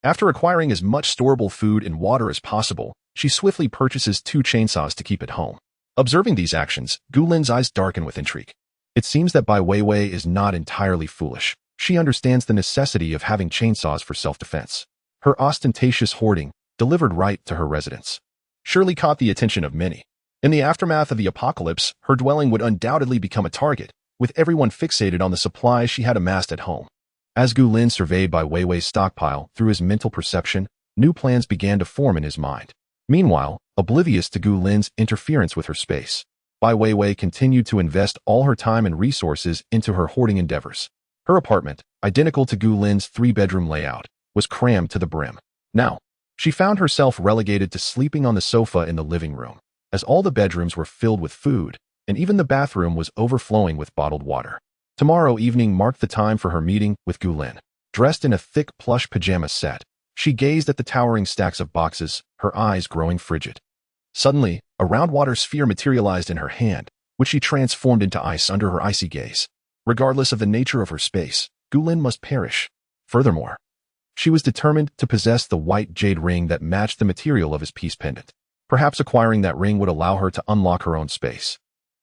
After acquiring as much storable food and water as possible, she swiftly purchases 2 chainsaws to keep at home. Observing these actions, Gu Lin's eyes darken with intrigue. It seems that Bai Weiwei is not entirely foolish. She understands the necessity of having chainsaws for self-defense. Her ostentatious hoarding, delivered right to her residence, surely caught the attention of many. In the aftermath of the apocalypse, her dwelling would undoubtedly become a target, with everyone fixated on the supplies she had amassed at home. As Gu Lin surveyed Bai Weiwei's stockpile through his mental perception, new plans began to form in his mind. Meanwhile, oblivious to Gu Lin's interference with her space, Bai Weiwei continued to invest all her time and resources into her hoarding endeavors. Her apartment, identical to Gu Lin's 3-bedroom layout, was crammed to the brim. Now, she found herself relegated to sleeping on the sofa in the living room, as all the bedrooms were filled with food, and even the bathroom was overflowing with bottled water. Tomorrow evening marked the time for her meeting with Gu Lin. Dressed in a thick plush pajama set, she gazed at the towering stacks of boxes, her eyes growing frigid. Suddenly, a round water sphere materialized in her hand, which she transformed into ice under her icy gaze. Regardless of the nature of her space, Gu Lin must perish. Furthermore, she was determined to possess the white jade ring that matched the material of his peace pendant. Perhaps acquiring that ring would allow her to unlock her own space.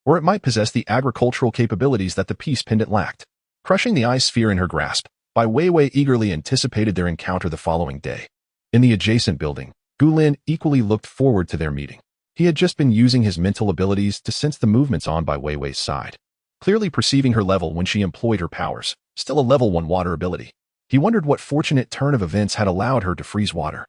Or it might possess the agricultural capabilities that the peace pendant lacked. Crushing the ice sphere in her grasp, Bai Weiwei eagerly anticipated their encounter the following day. In the adjacent building, Gu Lin equally looked forward to their meeting. He had just been using his mental abilities to sense the movements on Bai Weiwei's side, clearly perceiving her level when she employed her powers, still a level 1 water ability. He wondered what fortunate turn of events had allowed her to freeze water.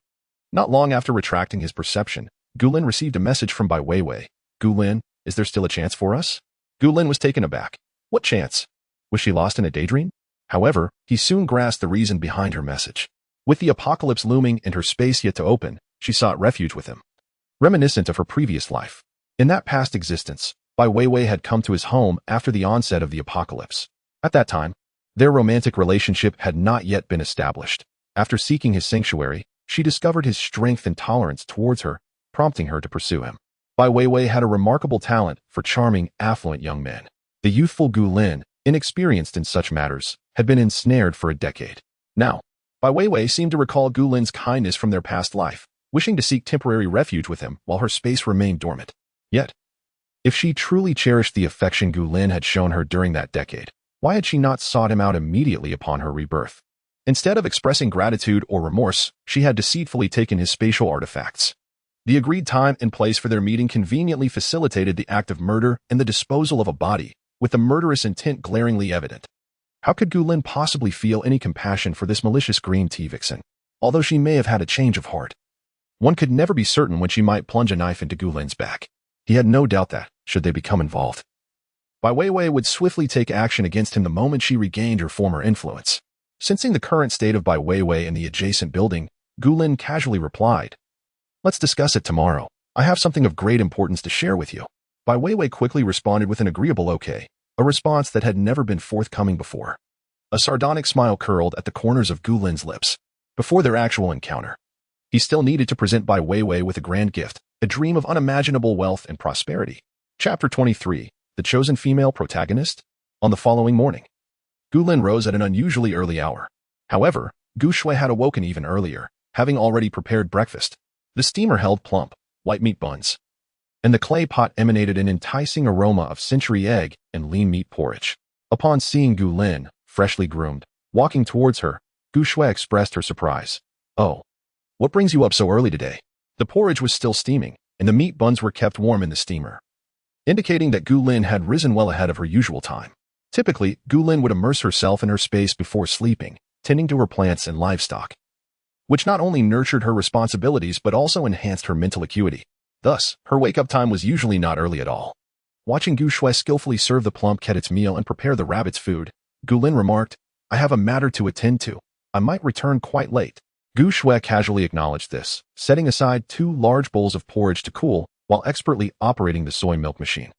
Not long after retracting his perception, Gu Lin received a message from Bai Weiwei. Gu Lin, is there still a chance for us? Gu Lin was taken aback. What chance? Was she lost in a daydream? However, he soon grasped the reason behind her message. With the apocalypse looming and her space yet to open, she sought refuge with him. Reminiscent of her previous life. In that past existence, Bai Weiwei had come to his home after the onset of the apocalypse. At that time, their romantic relationship had not yet been established. After seeking his sanctuary, she discovered his strength and tolerance towards her, prompting her to pursue him. Bai Weiwei had a remarkable talent for charming, affluent young men. The youthful Gu Lin, inexperienced in such matters, had been ensnared for a decade. Now, Bai Weiwei seemed to recall Gu Lin's kindness from their past life, wishing to seek temporary refuge with him while her space remained dormant. Yet, if she truly cherished the affection Gu Lin had shown her during that decade, why had she not sought him out immediately upon her rebirth? Instead of expressing gratitude or remorse, she had deceitfully taken his spatial artifacts. The agreed time and place for their meeting conveniently facilitated the act of murder and the disposal of a body, with the murderous intent glaringly evident. How could Gu Lin possibly feel any compassion for this malicious green tea vixen, although she may have had a change of heart? One could never be certain when she might plunge a knife into Gu Lin's back. He had no doubt that, should they become involved, Bai Weiwei would swiftly take action against him the moment she regained her former influence. Sensing the current state of Bai Weiwei in the adjacent building, Gu Lin casually replied, "Let's discuss it tomorrow. I have something of great importance to share with you." Bai Weiwei quickly responded with an agreeable okay, a response that had never been forthcoming before. A sardonic smile curled at the corners of Gu Lin's lips. Before their actual encounter, he still needed to present Bai Weiwei with a grand gift, a dream of unimaginable wealth and prosperity. Chapter 23, The Chosen Female Protagonist? On the following morning, Gu Lin rose at an unusually early hour. However, Gu Shui had awoken even earlier, having already prepared breakfast. The steamer held plump, white meat buns, and the clay pot emanated an enticing aroma of century egg and lean meat porridge. Upon seeing Gu Lin, freshly groomed, walking towards her, Gu Shui expressed her surprise. "Oh, what brings you up so early today?" The porridge was still steaming, and the meat buns were kept warm in the steamer, indicating that Gu Lin had risen well ahead of her usual time. Typically, Gu Lin would immerse herself in her space before sleeping, tending to her plants and livestock, which not only nurtured her responsibilities but also enhanced her mental acuity. Thus, her wake-up time was usually not early at all. Watching Gu Shui skillfully serve the plump cat its meal and prepare the rabbit's food, Gu Lin remarked, "I have a matter to attend to. I might return quite late." Gu Shui casually acknowledged this, setting aside 2 large bowls of porridge to cool while expertly operating the soy milk machine.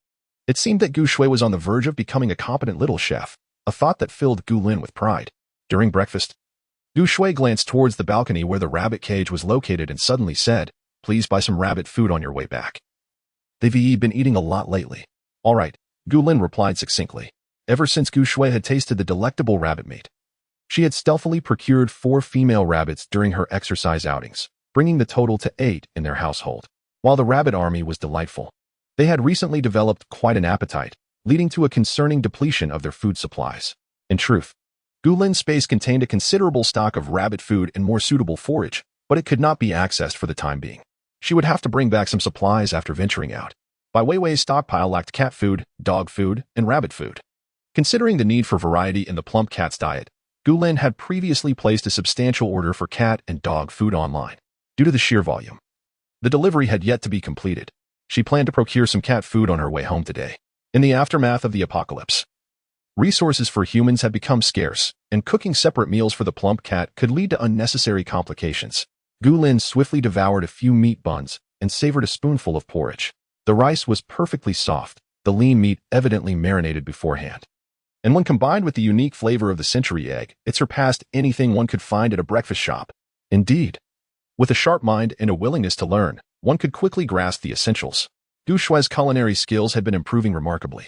It seemed that Gu Shui was on the verge of becoming a competent little chef, a thought that filled Gu Lin with pride. During breakfast, Gu Shui glanced towards the balcony where the rabbit cage was located and suddenly said, "Please buy some rabbit food on your way back. They've been eating a lot lately." "All right," Gu Lin replied succinctly. Ever since Gu Shui had tasted the delectable rabbit meat, she had stealthily procured 4 female rabbits during her exercise outings, bringing the total to 8 in their household. While the rabbit army was delightful, they had recently developed quite an appetite, leading to a concerning depletion of their food supplies. In truth, Gu Lin's space contained a considerable stock of rabbit food and more suitable forage, but it could not be accessed for the time being. She would have to bring back some supplies after venturing out. Bai Weiwei's stockpile lacked cat food, dog food, and rabbit food. Considering the need for variety in the plump cat's diet, Gu Lin had previously placed a substantial order for cat and dog food online. Due to the sheer volume, the delivery had yet to be completed. She planned to procure some cat food on her way home today. In the aftermath of the apocalypse, resources for humans had become scarce, and cooking separate meals for the plump cat could lead to unnecessary complications. Gu Lin swiftly devoured a few meat buns and savored a spoonful of porridge. The rice was perfectly soft, the lean meat evidently marinated beforehand. And when combined with the unique flavor of the century egg, it surpassed anything one could find at a breakfast shop. Indeed, with a sharp mind and a willingness to learn, one could quickly grasp the essentials. Gu Shui's culinary skills had been improving remarkably.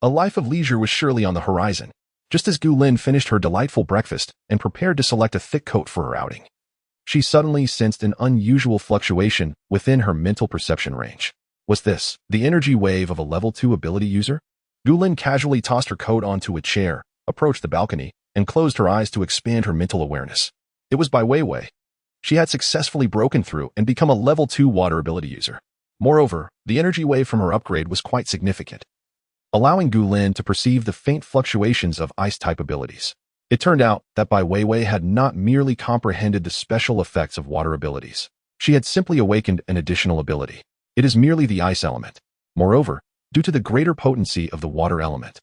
A life of leisure was surely on the horizon, just as Gu Lin finished her delightful breakfast and prepared to select a thick coat for her outing. She suddenly sensed an unusual fluctuation within her mental perception range. Was this the energy wave of a level 2 ability user? Gu Lin casually tossed her coat onto a chair, approached the balcony, and closed her eyes to expand her mental awareness. It was Bai Weiwei. She had successfully broken through and become a level 2 water ability user. Moreover, the energy wave from her upgrade was quite significant, allowing Gu Lin to perceive the faint fluctuations of ice-type abilities. It turned out that Bai Weiwei had not merely comprehended the special effects of water abilities. She had simply awakened an additional ability. It is merely the ice element. Moreover, due to the greater potency of the water element,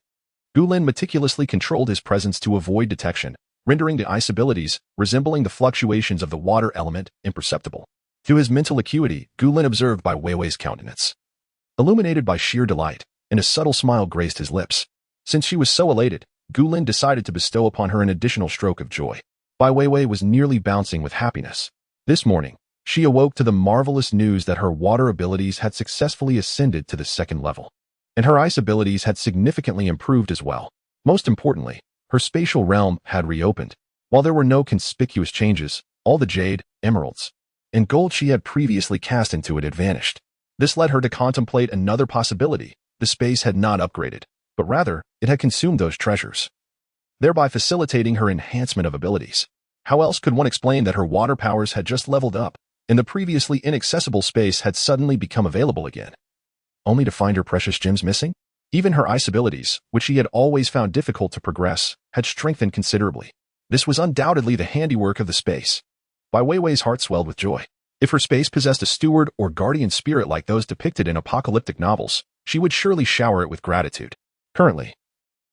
Gu Lin meticulously controlled his presence to avoid detection, rendering the ice abilities, resembling the fluctuations of the water element, imperceptible. To his mental acuity, Gulin observed Bai Weiwei's countenance. Illuminated by sheer delight, and a subtle smile graced his lips. Since she was so elated, Gulin decided to bestow upon her an additional stroke of joy. Bai Weiwei was nearly bouncing with happiness. This morning, she awoke to the marvelous news that her water abilities had successfully ascended to the second level, and her ice abilities had significantly improved as well. Most importantly, her spatial realm had reopened. While there were no conspicuous changes, all the jade, emeralds, and gold she had previously cast into it had vanished. This led her to contemplate another possibility. The space had not upgraded, but rather, it had consumed those treasures, thereby facilitating her enhancement of abilities. How else could one explain that her water powers had just leveled up, and the previously inaccessible space had suddenly become available again? Only to find her precious gems missing? Even her ice abilities, which she had always found difficult to progress, had strengthened considerably. This was undoubtedly the handiwork of the space. Bai Weiwei's heart swelled with joy. If her space possessed a steward or guardian spirit like those depicted in apocalyptic novels, she would surely shower it with gratitude. Currently,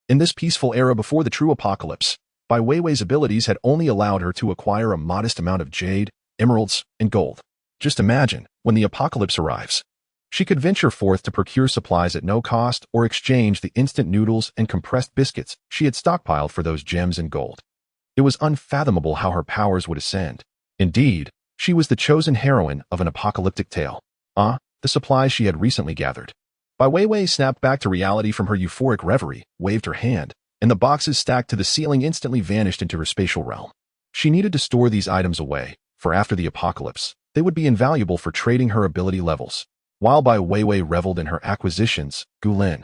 in this peaceful era before the true apocalypse, Bai Weiwei's abilities had only allowed her to acquire a modest amount of jade, emeralds, and gold. Just imagine, when the apocalypse arrives, she could venture forth to procure supplies at no cost or exchange the instant noodles and compressed biscuits she had stockpiled for those gems and gold. It was unfathomable how her powers would ascend. Indeed, she was the chosen heroine of an apocalyptic tale. The supplies she had recently gathered. Bai Weiwei snapped back to reality from her euphoric reverie, waved her hand, and the boxes stacked to the ceiling instantly vanished into her spatial realm. She needed to store these items away, for after the apocalypse, they would be invaluable for trading her ability levels. While Bai Weiwei reveled in her acquisitions, Gulin,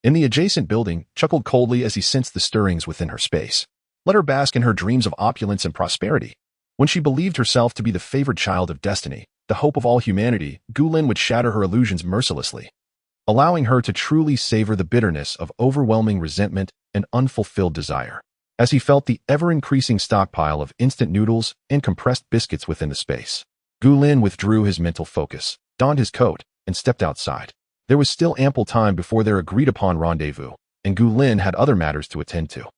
in the adjacent building, chuckled coldly as he sensed the stirrings within her space. Let her bask in her dreams of opulence and prosperity. When she believed herself to be the favored child of destiny, the hope of all humanity, Gulin would shatter her illusions mercilessly, allowing her to truly savor the bitterness of overwhelming resentment and unfulfilled desire. As he felt the ever-increasing stockpile of instant noodles and compressed biscuits within the space, Gulin withdrew his mental focus, donned his coat, and stepped outside. There was still ample time before their agreed-upon rendezvous, and Gulin had other matters to attend to.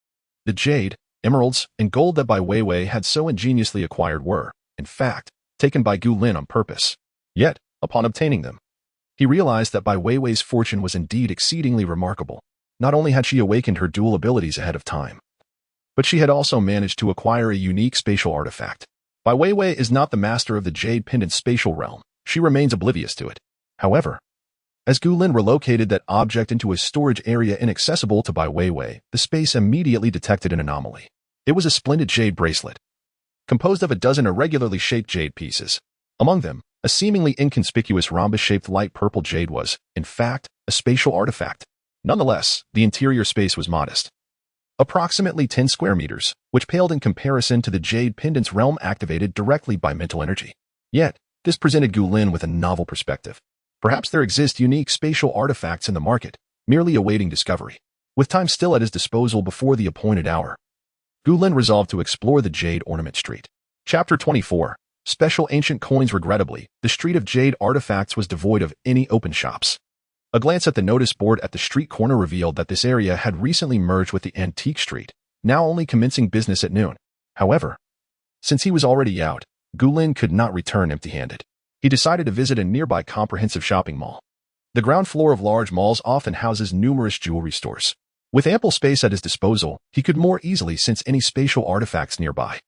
The jade, emeralds, and gold that Bai Weiwei had so ingeniously acquired were, in fact, taken by Gulin on purpose. Yet, upon obtaining them, he realized that Bai Weiwei's fortune was indeed exceedingly remarkable. Not only had she awakened her dual abilities ahead of time, but she had also managed to acquire a unique spatial artifact. Bai Weiwei is not the master of the Jade Pendant's spatial realm. She remains oblivious to it. However, as Gulin relocated that object into a storage area inaccessible to Bai Weiwei, the space immediately detected an anomaly. It was a splendid jade bracelet, composed of a dozen irregularly shaped jade pieces. Among them, a seemingly inconspicuous rhombus-shaped light purple jade was, in fact, a spatial artifact. Nonetheless, the interior space was modest, approximately 10 square meters, which paled in comparison to the jade pendant's realm activated directly by mental energy. Yet, this presented Gulin with a novel perspective. Perhaps there exist unique spatial artifacts in the market, merely awaiting discovery. With time still at his disposal before the appointed hour, Gulin resolved to explore the Jade Ornament Street. Chapter 24. Special Ancient Coins. Regrettably, the Street of Jade Artifacts was devoid of any open shops. A glance at the notice board at the street corner revealed that this area had recently merged with the Antique Street, now only commencing business at noon. However, since he was already out, Gulin could not return empty-handed. He decided to visit a nearby comprehensive shopping mall. The ground floor of large malls often houses numerous jewelry stores. With ample space at his disposal, he could more easily sense any spatial artifacts nearby,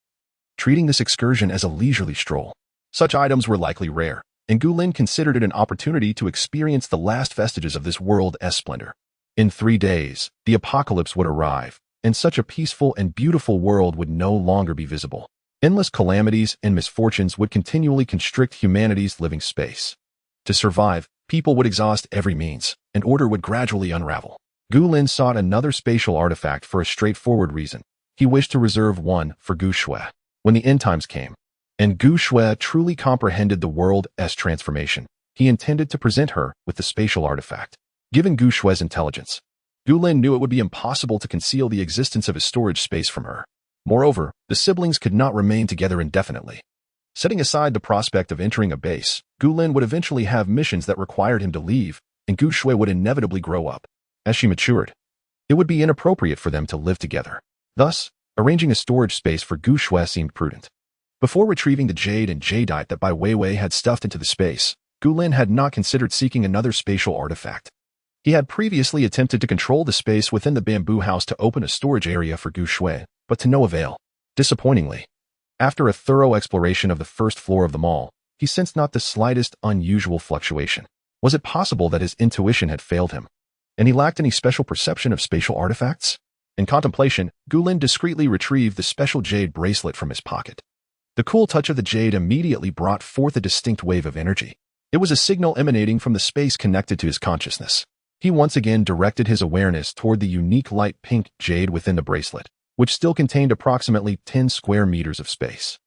treating this excursion as a leisurely stroll. Such items were likely rare, and Gulin considered it an opportunity to experience the last vestiges of this world's splendor. In 3 days, the apocalypse would arrive, and such a peaceful and beautiful world would no longer be visible. Endless calamities and misfortunes would continually constrict humanity's living space. To survive, people would exhaust every means, and order would gradually unravel. Gulin sought another spatial artifact for a straightforward reason. He wished to reserve one for Gu Shui when the end times came. And Gu Shui truly comprehended the world's transformation. He intended to present her with the spatial artifact. Given Gu Shui's intelligence, Gulin knew it would be impossible to conceal the existence of his storage space from her. Moreover, the siblings could not remain together indefinitely. Setting aside the prospect of entering a base, Gulin would eventually have missions that required him to leave, and Gu Shui would inevitably grow up. As she matured, it would be inappropriate for them to live together. Thus, Arranging a storage space for Gu Shui seemed prudent. Before retrieving the jade and jadeite that Bai Weiwei had stuffed into the space, Gu Lin had not considered seeking another spatial artifact. He had previously attempted to control the space within the bamboo house to open a storage area for Gu Shui, but to no avail. Disappointingly, after a thorough exploration of the first floor of the mall, he sensed not the slightest unusual fluctuation. Was it possible that his intuition had failed him, and he lacked any special perception of spatial artifacts? In contemplation, Gu Lin discreetly retrieved the special jade bracelet from his pocket. The cool touch of the jade immediately brought forth a distinct wave of energy. It was a signal emanating from the space connected to his consciousness. He once again directed his awareness toward the unique light pink jade within the bracelet, which still contained approximately 10 square meters of space.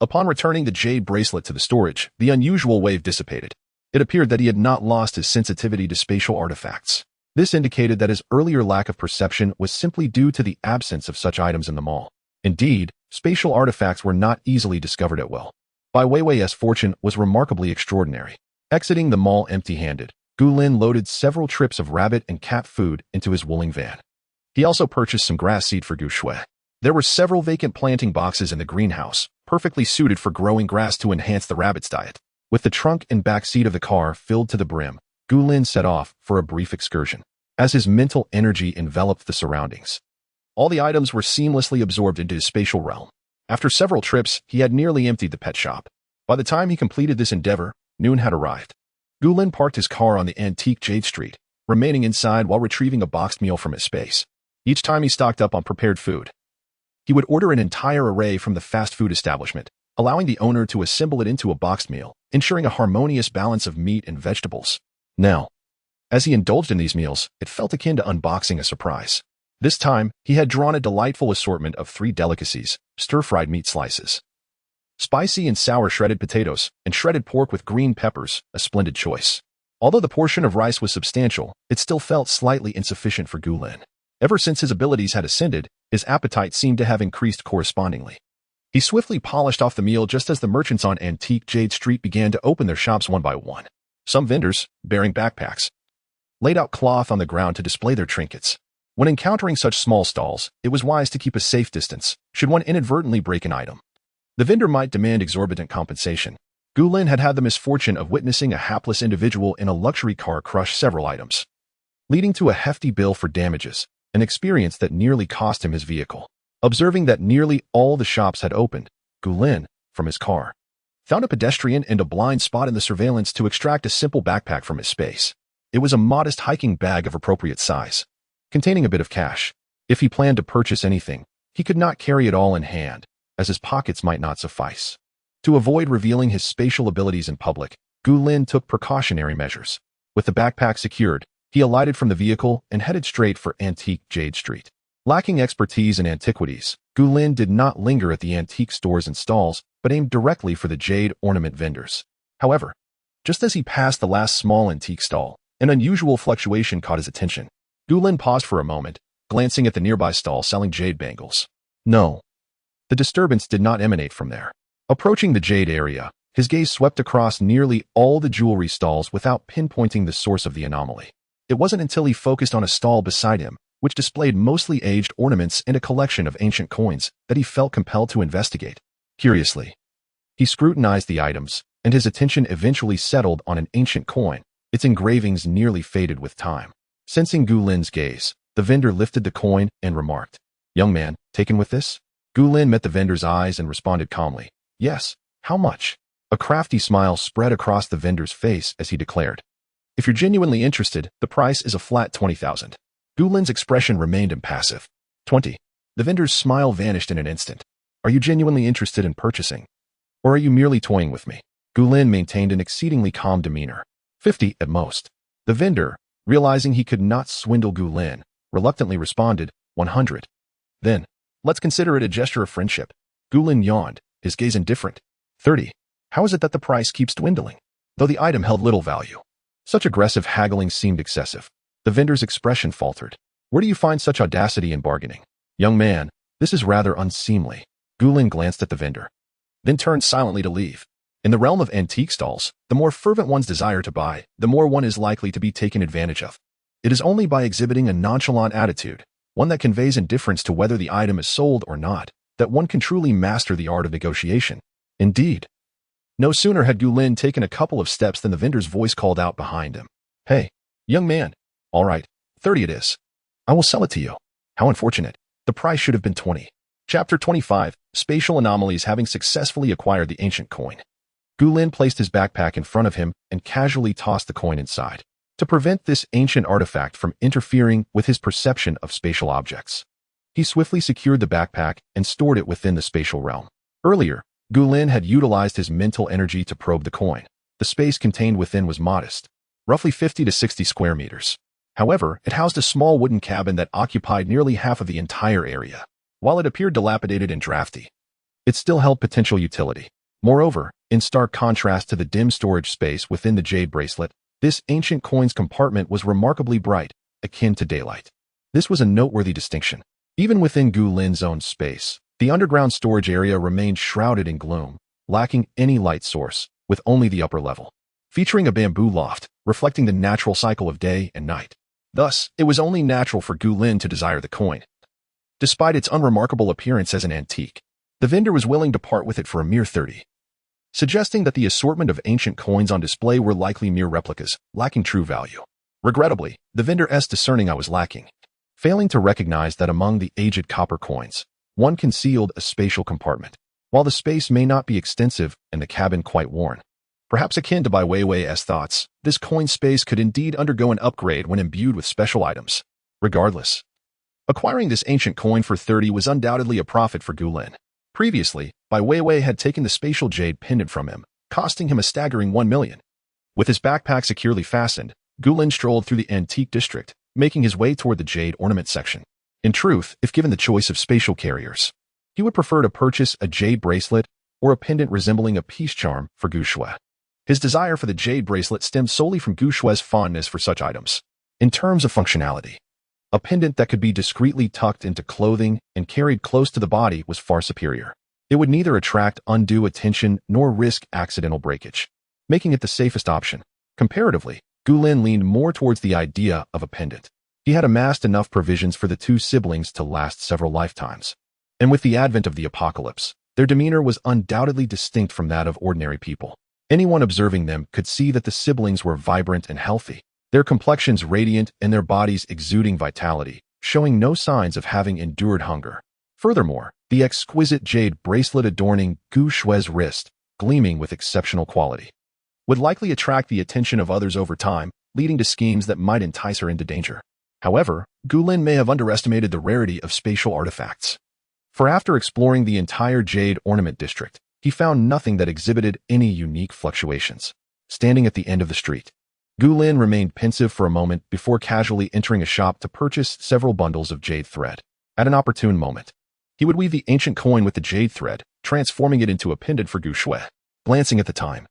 Upon returning the jade bracelet to the storage, the unusual wave dissipated. It appeared that he had not lost his sensitivity to spatial artifacts. This indicated that his earlier lack of perception was simply due to the absence of such items in the mall. Indeed, spatial artifacts were not easily discovered at will. Bai Weiwei's fortune was remarkably extraordinary. Exiting the mall empty-handed, Gu Lin loaded several trips of rabbit and cat food into his wooling van. He also purchased some grass seed for Gu Shui. There were several vacant planting boxes in the greenhouse, perfectly suited for growing grass to enhance the rabbit's diet. With the trunk and back seat of the car filled to the brim, Gu Lin set off for a brief excursion. As his mental energy enveloped the surroundings, all the items were seamlessly absorbed into his spatial realm. After several trips, he had nearly emptied the pet shop. By the time he completed this endeavor, noon had arrived. Gu Lin parked his car on the antique Jade Street, remaining inside while retrieving a boxed meal from his space. Each time he stocked up on prepared food, he would order an entire array from the fast food establishment, allowing the owner to assemble it into a boxed meal, ensuring a harmonious balance of meat and vegetables. Now, as he indulged in these meals, it felt akin to unboxing a surprise. This time, he had drawn a delightful assortment of 3 delicacies: stir-fried meat slices, spicy and sour shredded potatoes, and shredded pork with green peppers, a splendid choice. Although the portion of rice was substantial, it still felt slightly insufficient for Gu Lin. Ever since his abilities had ascended, his appetite seemed to have increased correspondingly. He swiftly polished off the meal just as the merchants on Antique Jade Street began to open their shops one by one. Some vendors, bearing backpacks, laid out cloth on the ground to display their trinkets. When encountering such small stalls, it was wise to keep a safe distance, should one inadvertently break an item. The vendor might demand exorbitant compensation. Gu Lin had had the misfortune of witnessing a hapless individual in a luxury car crush several items, leading to a hefty bill for damages, an experience that nearly cost him his vehicle. Observing that nearly all the shops had opened, Gu Lin, from his car, found a pedestrian and a blind spot in the surveillance to extract a simple backpack from his space. It was a modest hiking bag of appropriate size, containing a bit of cash. If he planned to purchase anything, he could not carry it all in hand, as his pockets might not suffice. To avoid revealing his spatial abilities in public, Gu Lin took precautionary measures. With the backpack secured, he alighted from the vehicle and headed straight for Antique Jade Street. Lacking expertise in antiquities, Gu Lin did not linger at the antique stores and stalls, but aimed directly for the jade ornament vendors. However, just as he passed the last small antique stall, an unusual fluctuation caught his attention. Gu Lin paused for a moment, glancing at the nearby stall selling jade bangles. No, the disturbance did not emanate from there. Approaching the jade area, his gaze swept across nearly all the jewelry stalls without pinpointing the source of the anomaly. It wasn't until he focused on a stall beside him, which displayed mostly aged ornaments and a collection of ancient coins, that he felt compelled to investigate. Curiously, he scrutinized the items, and his attention eventually settled on an ancient coin. Its engravings nearly faded with time. Sensing Gu Lin's gaze, the vendor lifted the coin and remarked, "Young man, taken with this?" Gu Lin met the vendor's eyes and responded calmly, "Yes, how much?" A crafty smile spread across the vendor's face as he declared, "If you're genuinely interested, the price is a flat 20,000. Gu Lin's expression remained impassive. 20. The vendor's smile vanished in an instant. "Are you genuinely interested in purchasing? Or are you merely toying with me?" Gu Lin maintained an exceedingly calm demeanor. 50 at most. The vendor, realizing he could not swindle Gu Lin, reluctantly responded, 100. "Then, let's consider it a gesture of friendship." Gu Lin yawned, his gaze indifferent. 30. How is it that the price keeps dwindling? Though the item held little value, such aggressive haggling seemed excessive. The vendor's expression faltered. "Where do you find such audacity in bargaining?" "Young man, this is rather unseemly." Gu Lin glanced at the vendor, then turned silently to leave. In the realm of antique stalls, the more fervent one's desire to buy, the more one is likely to be taken advantage of. It is only by exhibiting a nonchalant attitude, one that conveys indifference to whether the item is sold or not, that one can truly master the art of negotiation. Indeed. No sooner had Gulin taken a couple of steps than the vendor's voice called out behind him. "Hey, young man. All right, 30 it is. I will sell it to you." How unfortunate. The price should have been 20. Chapter 25, Spatial Anomalies. Having successfully acquired the ancient coin, Gulin placed his backpack in front of him and casually tossed the coin inside, to prevent this ancient artifact from interfering with his perception of spatial objects. He swiftly secured the backpack and stored it within the spatial realm. Earlier, Gulin had utilized his mental energy to probe the coin. The space contained within was modest, roughly 50 to 60 square meters. However, it housed a small wooden cabin that occupied nearly half of the entire area. While it appeared dilapidated and drafty, it still held potential utility. Moreover, in stark contrast to the dim storage space within the jade bracelet, this ancient coin's compartment was remarkably bright, akin to daylight. This was a noteworthy distinction. Even within Gulin's own space, the underground storage area remained shrouded in gloom, lacking any light source, with only the upper level, featuring a bamboo loft, reflecting the natural cycle of day and night. Thus, it was only natural for Gulin to desire the coin. Despite its unremarkable appearance as an antique, the vendor was willing to part with it for a mere 30, suggesting that the assortment of ancient coins on display were likely mere replicas, lacking true value. Regrettably, the vendor's discerning I was lacking, failing to recognize that among the aged copper coins, one concealed a spatial compartment. While the space may not be extensive and the cabin quite worn, perhaps akin to Bai Weiwei's thoughts, this coin space could indeed undergo an upgrade when imbued with special items. Regardless, acquiring this ancient coin for 30 was undoubtedly a profit for Gulin. Previously, Bai Weiwei had taken the spatial jade pendant from him, costing him a staggering 1 million. With his backpack securely fastened, Gulin strolled through the antique district, making his way toward the jade ornament section. In truth, if given the choice of spatial carriers, he would prefer to purchase a jade bracelet or a pendant resembling a peace charm for Gu Shui. His desire for the jade bracelet stemmed solely from Gu Shui's fondness for such items. In terms of functionality, a pendant that could be discreetly tucked into clothing and carried close to the body was far superior. It would neither attract undue attention nor risk accidental breakage, making it the safest option. Comparatively, Gulin leaned more towards the idea of a pendant. He had amassed enough provisions for the two siblings to last several lifetimes. And with the advent of the apocalypse, their demeanor was undoubtedly distinct from that of ordinary people. Anyone observing them could see that the siblings were vibrant and healthy, their complexions radiant and their bodies exuding vitality, showing no signs of having endured hunger. Furthermore, the exquisite jade bracelet adorning Gu Shui's wrist, gleaming with exceptional quality, would likely attract the attention of others over time, leading to schemes that might entice her into danger. However, Gulin may have underestimated the rarity of spatial artifacts. For after exploring the entire jade ornament district, he found nothing that exhibited any unique fluctuations. Standing at the end of the street, Gulin remained pensive for a moment before casually entering a shop to purchase several bundles of jade thread. At an opportune moment, he would weave the ancient coin with the jade thread, transforming it into a pendant for Gu Shui. Glancing at the time,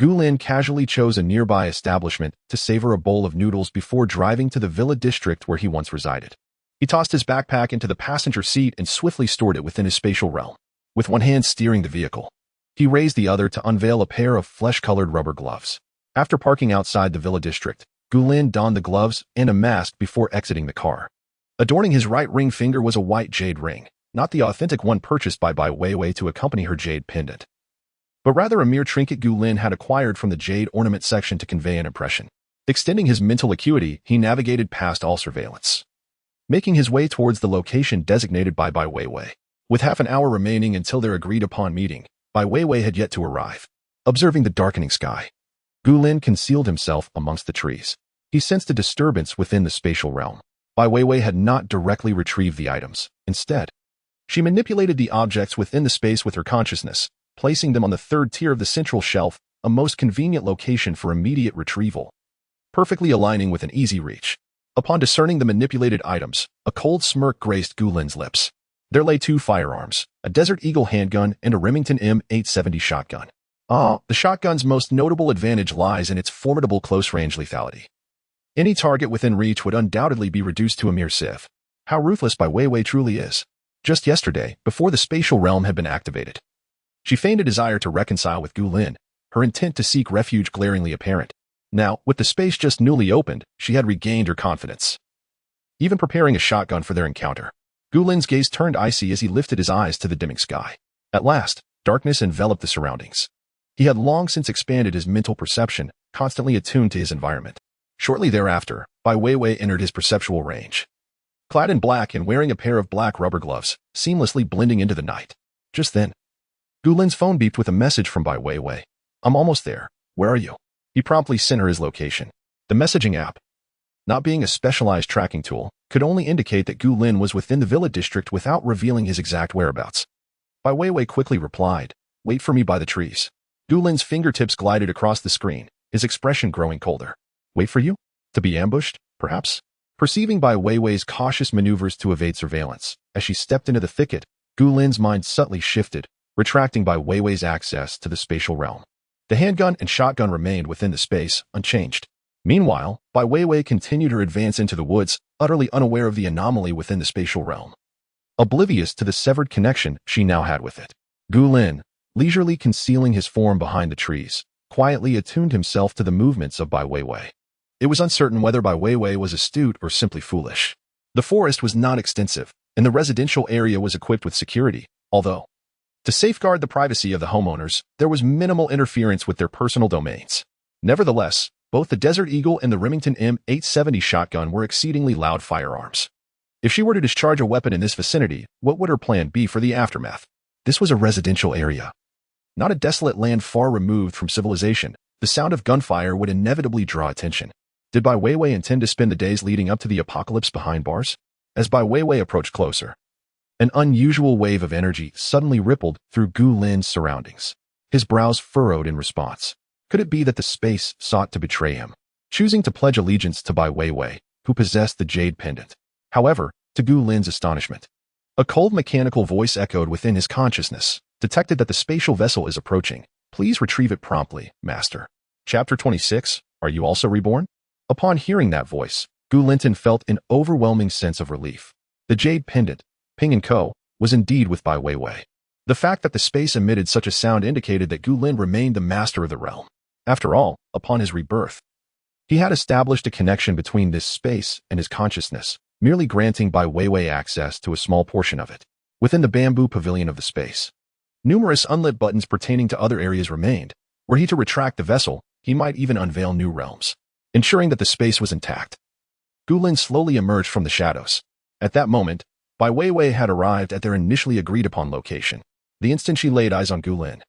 Gulin casually chose a nearby establishment to savor a bowl of noodles before driving to the villa district where he once resided. He tossed his backpack into the passenger seat and swiftly stored it within his spatial realm. With one hand steering the vehicle, he raised the other to unveil a pair of flesh-colored rubber gloves. After parking outside the villa district, Gulin donned the gloves and a mask before exiting the car. Adorning his right ring finger was a white jade ring, not the authentic one purchased by Bai Weiwei to accompany her jade pendant, but rather a mere trinket Gulin had acquired from the jade ornament section to convey an impression. Extending his mental acuity, he navigated past all surveillance, making his way towards the location designated by Bai Weiwei. With half an hour remaining until their agreed-upon meeting, Bai Weiwei had yet to arrive. Observing the darkening sky, Gulin concealed himself amongst the trees. He sensed a disturbance within the spatial realm. Bai Weiwei had not directly retrieved the items. Instead, she manipulated the objects within the space with her consciousness, placing them on the third tier of the central shelf, a most convenient location for immediate retrieval, perfectly aligning with an easy reach. Upon discerning the manipulated items, a cold smirk graced Gulin's lips. There lay 2 firearms, a Desert Eagle handgun and a Remington M870 shotgun. The shotgun's most notable advantage lies in its formidable close-range lethality. Any target within reach would undoubtedly be reduced to a mere sieve. How ruthless Bai Weiwei truly is. Just yesterday, before the spatial realm had been activated, she feigned a desire to reconcile with Gulin, her intent to seek refuge glaringly apparent. Now, with the space just newly opened, she had regained her confidence. even preparing a shotgun for their encounter. Gu Lin's gaze turned icy as he lifted his eyes to the dimming sky. At last, darkness enveloped the surroundings. He had long since expanded his mental perception, constantly attuned to his environment. Shortly thereafter, Bai Weiwei entered his perceptual range. Clad in black and wearing a pair of black rubber gloves, seamlessly blending into the night. Just then, Gu Lin's phone beeped with a message from Bai Weiwei. "I'm almost there. Where are you?" He promptly sent her his location. The messaging app, not being a specialized tracking tool, could only indicate that Gu Lin was within the villa district without revealing his exact whereabouts. Bai Weiwei quickly replied, "Wait for me by the trees." Gu Lin's fingertips glided across the screen, his expression growing colder. "Wait for you? To be ambushed, perhaps?" Perceiving Bai Weiwei's cautious maneuvers to evade surveillance, as she stepped into the thicket, Gu Lin's mind subtly shifted, retracting Bai Weiwei's access to the spatial realm. The handgun and shotgun remained within the space, unchanged. Meanwhile, Bai Weiwei continued her advance into the woods, utterly unaware of the anomaly within the spatial realm. Oblivious to the severed connection she now had with it. Gu Lin, leisurely concealing his form behind the trees, quietly attuned himself to the movements of Bai Weiwei. It was uncertain whether Bai Weiwei was astute or simply foolish. The forest was not extensive, and the residential area was equipped with security, although, to safeguard the privacy of the homeowners, there was minimal interference with their personal domains. Nevertheless, both the Desert Eagle and the Remington M870 shotgun were exceedingly loud firearms. If she were to discharge a weapon in this vicinity, what would her plan be for the aftermath? This was a residential area, not a desolate land far removed from civilization. The sound of gunfire would inevitably draw attention. Did Bai Weiwei intend to spend the days leading up to the apocalypse behind bars? As Bai Weiwei approached closer, an unusual wave of energy suddenly rippled through Gu Lin's surroundings. His brows furrowed in response. Could it be that the space sought to betray him, choosing to pledge allegiance to Bai Weiwei, who possessed the jade pendant? However, to Gu Lin's astonishment, a cold mechanical voice echoed within his consciousness, detected that the spatial vessel is approaching. Please retrieve it promptly, Master. Chapter 26, Are You Also Reborn? Upon hearing that voice, Gu Linton felt an overwhelming sense of relief. The jade pendant, Ping & Co., was indeed with Bai Weiwei. The fact that the space emitted such a sound indicated that Gu Lin remained the master of the realm. After all, upon his rebirth, he had established a connection between this space and his consciousness, merely granting Bai Weiwei access to a small portion of it. Within the bamboo pavilion of the space, numerous unlit buttons pertaining to other areas remained. Were he to retract the vessel, he might even unveil new realms, ensuring that the space was intact. Gu Lin slowly emerged from the shadows. At that moment, Bai Weiwei had arrived at their initially agreed-upon location. The instant she laid eyes on Gu Lin,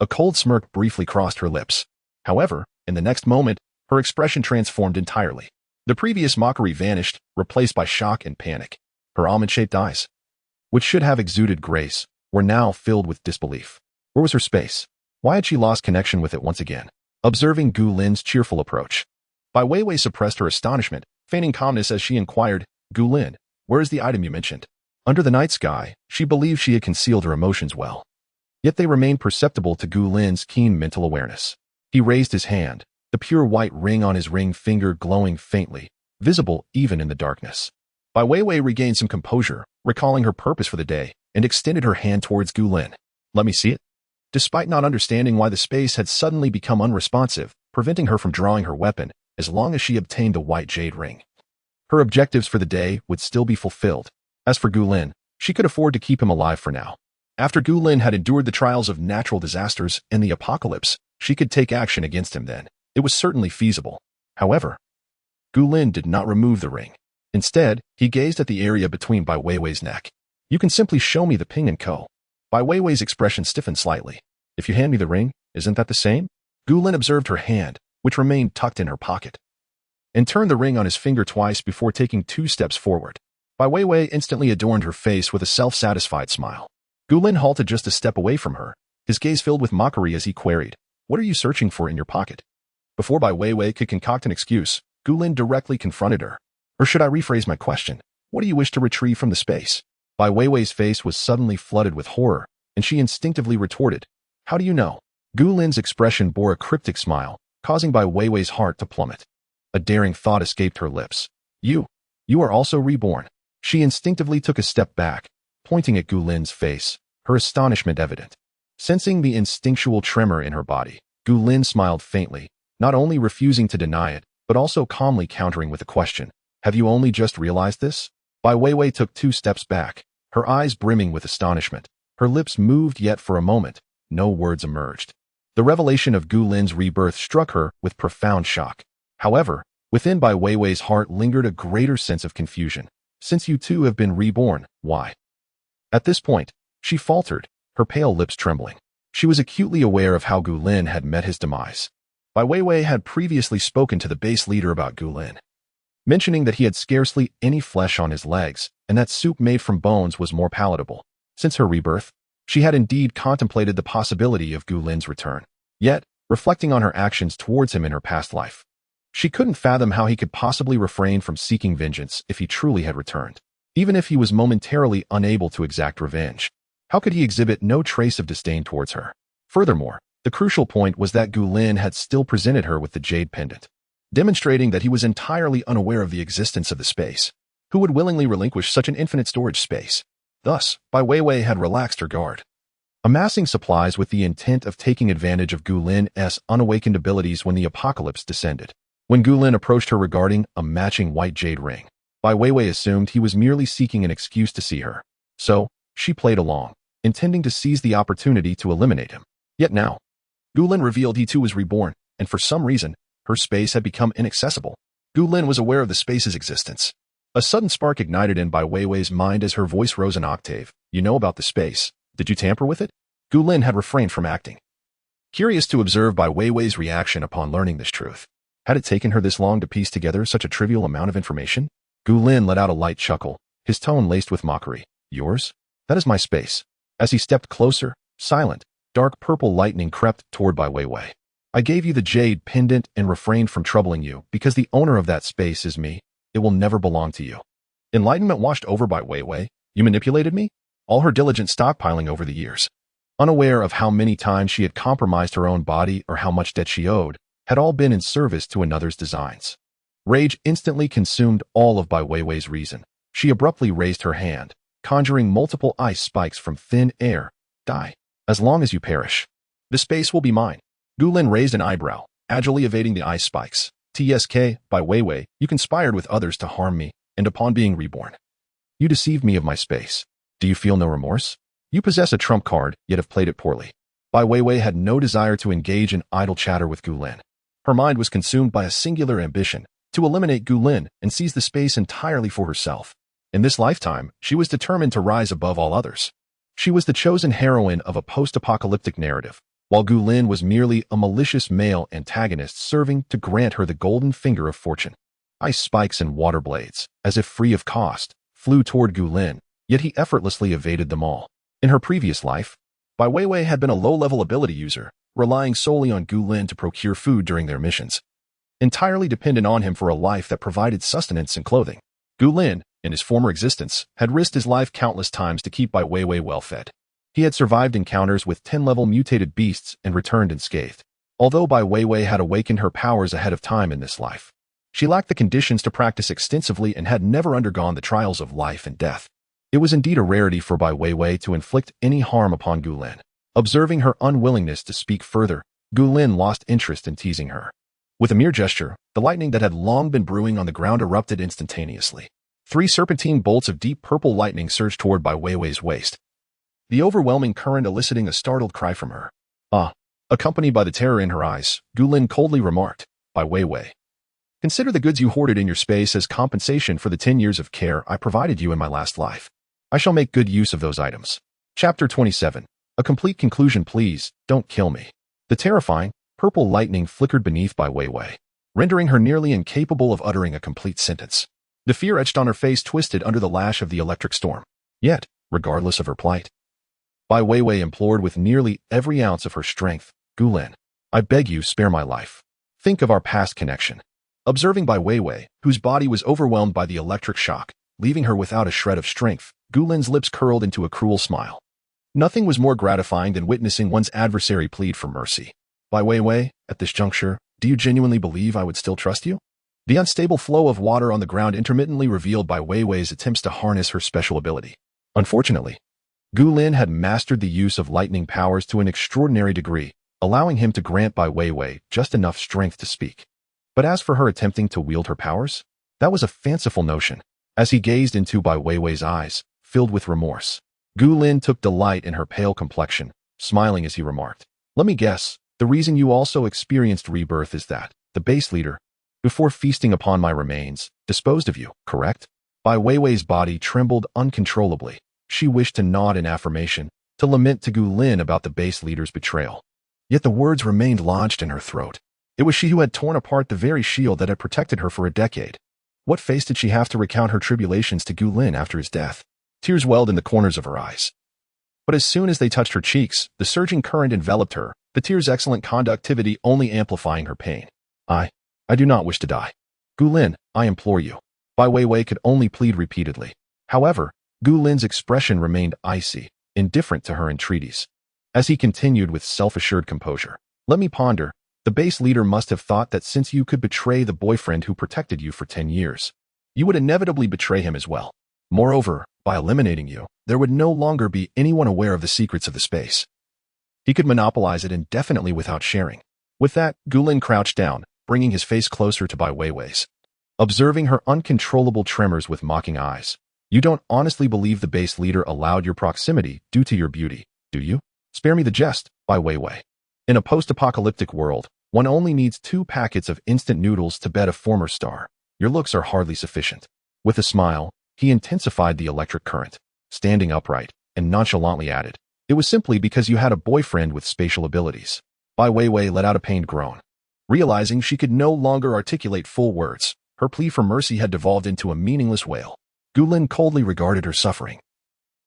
a cold smirk briefly crossed her lips. However, in the next moment, her expression transformed entirely. The previous mockery vanished, replaced by shock and panic. Her almond-shaped eyes, which should have exuded grace, were now filled with disbelief. Where was her space? Why had she lost connection with it once again? Observing Gu Lin's cheerful approach, Bai Weiwei suppressed her astonishment, feigning calmness as she inquired, "Gu Lin, where is the item you mentioned?" Under the night sky, she believed she had concealed her emotions well. Yet they remained perceptible to Gu Lin's keen mental awareness. He raised his hand, the pure white ring on his ring finger glowing faintly, visible even in the darkness. Bai Weiwei regained some composure, recalling her purpose for the day, and extended her hand towards Gu Lin. "Let me see it." Despite not understanding why the space had suddenly become unresponsive, preventing her from drawing her weapon, as long as she obtained the white jade ring, her objectives for the day would still be fulfilled. As for Gu Lin, she could afford to keep him alive for now. After Gu Lin had endured the trials of natural disasters and the apocalypse, she could take action against him then. It was certainly feasible. However, Gu Lin did not remove the ring. Instead, he gazed at the area between Bai Weiwei's neck. "You can simply show me the Ping & Co." Bai Weiwei's expression stiffened slightly. "If you hand me the ring, isn't that the same?" Gu Lin observed her hand, which remained tucked in her pocket, and turned the ring on his finger twice before taking 2 steps forward. Bai Weiwei instantly adorned her face with a self-satisfied smile. Gu Lin halted just a step away from her, his gaze filled with mockery as he queried, "What are you searching for in your pocket?" Before Bai Weiwei could concoct an excuse, Gu Lin directly confronted her. "Or should I rephrase my question? What do you wish to retrieve from the space?" Bai Weiwei's face was suddenly flooded with horror, and she instinctively retorted, "How do you know?" Gu Lin's expression bore a cryptic smile, causing Bai Weiwei's heart to plummet. A daring thought escaped her lips. You are also reborn." She instinctively took a step back, pointing at Gu Lin's face, her astonishment evident. Sensing the instinctual tremor in her body, Gu Lin smiled faintly, not only refusing to deny it, but also calmly countering with a question. Have you only just realized this? Bai Weiwei took 2 steps back, her eyes brimming with astonishment. Her lips moved, yet for a moment, no words emerged. The revelation of Gu Lin's rebirth struck her with profound shock. However, within Bai Weiwei's heart lingered a greater sense of confusion. Since you two have been reborn, why? At this point, she faltered, her pale lips trembling. She was acutely aware of how Gu Lin had met his demise. Bai Weiwei had previously spoken to the base leader about Gu Lin, mentioning that he had scarcely any flesh on his legs, and that soup made from bones was more palatable. Since her rebirth, she had indeed contemplated the possibility of Gu Lin's return. Yet, reflecting on her actions towards him in her past life, she couldn't fathom how he could possibly refrain from seeking vengeance if he truly had returned. Even if he was momentarily unable to exact revenge, how could he exhibit no trace of disdain towards her? Furthermore, the crucial point was that Gu Lin had still presented her with the jade pendant, demonstrating that he was entirely unaware of the existence of the space. Who would willingly relinquish such an infinite storage space? Thus, Bai Weiwei had relaxed her guard, amassing supplies with the intent of taking advantage of Gu Lin's unawakened abilities when the apocalypse descended. When Gu Lin approached her regarding a matching white jade ring, Bai Weiwei assumed he was merely seeking an excuse to see her. So, she played along, intending to seize the opportunity to eliminate him. Yet now, Gu Lin revealed he too was reborn, and for some reason, her space had become inaccessible. Gu Lin was aware of the space's existence. A sudden spark ignited in Bai Weiwei's mind as her voice rose an octave. You know about the space. Did you tamper with it? Gu Lin had refrained from acting, curious to observe Bai Weiwei's reaction upon learning this truth. Had it taken her this long to piece together such a trivial amount of information? Gu Lin let out a light chuckle, his tone laced with mockery. Yours? That is my space. As he stepped closer, silent, dark purple lightning crept toward Bai Weiwei. I gave you the jade pendant and refrained from troubling you because the owner of that space is me. It will never belong to you. Enlightenment washed over Bai Weiwei. You manipulated me? All her diligent stockpiling over the years, unaware of how many times she had compromised her own body or how much debt she owed, had all been in service to another's designs. Rage instantly consumed all of Bai Weiwei's reason. She abruptly raised her hand, conjuring multiple ice spikes from thin air. Die. As long as you perish, the space will be mine. Gu Lin raised an eyebrow, agilely evading the ice spikes. TSK, Bai Weiwei, you conspired with others to harm me, and upon being reborn, you deceived me of my space. Do you feel no remorse? You possess a trump card, yet have played it poorly. Bai Weiwei had no desire to engage in idle chatter with Gu Lin. Her mind was consumed by a singular ambition, to eliminate Gu Lin and seize the space entirely for herself. In this lifetime, she was determined to rise above all others. She was the chosen heroine of a post-apocalyptic narrative, while Gu Lin was merely a malicious male antagonist serving to grant her the golden finger of fortune. Ice spikes and water blades, as if free of cost, flew toward Gu Lin, yet he effortlessly evaded them all. In her previous life, Bai Weiwei had been a low-level ability user, relying solely on Gu Lin to procure food during their missions, entirely dependent on him for a life that provided sustenance and clothing. Gu Lin, in his former existence, had risked his life countless times to keep Bai Weiwei well-fed. He had survived encounters with 10-level mutated beasts and returned unscathed. Although Bai Weiwei had awakened her powers ahead of time in this life, she lacked the conditions to practice extensively and had never undergone the trials of life and death. It was indeed a rarity for Bai Weiwei to inflict any harm upon Gu Lin. Observing her unwillingness to speak further, Gu Lin lost interest in teasing her. With a mere gesture, the lightning that had long been brewing on the ground erupted instantaneously. 3 serpentine bolts of deep purple lightning surged toward Bai Weiwei's waist, the overwhelming current eliciting a startled cry from her. Ah! Accompanied by the terror in her eyes, Gu Lin coldly remarked, Bai Weiwei, consider the goods you hoarded in your space as compensation for the 10 years of care I provided you in my last life. I shall make good use of those items. Chapter 27. A complete conclusion, please, don't kill me. The terrifying, purple lightning flickered beneath Bai Weiwei, rendering her nearly incapable of uttering a complete sentence. The fear etched on her face twisted under the lash of the electric storm. Yet, regardless of her plight, Bai Weiwei implored with nearly every ounce of her strength, Gu Lin, I beg you, spare my life. Think of our past connection. Observing Bai Weiwei, whose body was overwhelmed by the electric shock, leaving her without a shred of strength, Gu Lin's lips curled into a cruel smile. Nothing was more gratifying than witnessing one's adversary plead for mercy. Bai Weiwei, at this juncture, do you genuinely believe I would still trust you? The unstable flow of water on the ground intermittently revealed Bai Weiwei's attempts to harness her special ability. Unfortunately, Gu Lin had mastered the use of lightning powers to an extraordinary degree, allowing him to grant Bai Weiwei just enough strength to speak. But as for her attempting to wield her powers, That was a fanciful notion. As he gazed into Bai Weiwei's eyes, filled with remorse, Gu Lin took delight in her pale complexion, smiling as he remarked, "Let me guess, the reason you also experienced rebirth is that the base leader, before feasting upon my remains, disposed of you, correct?" Bai Weiwei's body trembled uncontrollably. She wished to nod in affirmation, to lament to Gu Lin about the base leader's betrayal. Yet the words remained lodged in her throat. It was she who had torn apart the very shield that had protected her for a decade. What face did she have to recount her tribulations to Gu Lin after his death? Tears welled in the corners of her eyes. But as soon as they touched her cheeks, the surging current enveloped her, the tears' excellent conductivity only amplifying her pain. I do not wish to die. Gu Lin, I implore you. Bai Weiwei could only plead repeatedly. However, Gu Lin's expression remained icy, indifferent to her entreaties. As he continued with self-assured composure, "Let me ponder. The base leader must have thought that since you could betray the boyfriend who protected you for 10 years, you would inevitably betray him as well. Moreover, by eliminating you, there would no longer be anyone aware of the secrets of the space. He could monopolize it indefinitely without sharing." With that, Gu Lin crouched down, bringing his face closer to Bai Weiwei's. Observing her uncontrollable tremors with mocking eyes, "You don't honestly believe the base leader allowed your proximity due to your beauty, do you? Spare me the jest, Bai Weiwei. In a post-apocalyptic world, one only needs 2 packets of instant noodles to bed a former star. Your looks are hardly sufficient." With a smile, he intensified the electric current, standing upright, and nonchalantly added, "It was simply because you had a boyfriend with spatial abilities." Bai Weiwei let out a pained groan. Realizing she could no longer articulate full words, her plea for mercy had devolved into a meaningless wail. Gu Lin coldly regarded her suffering.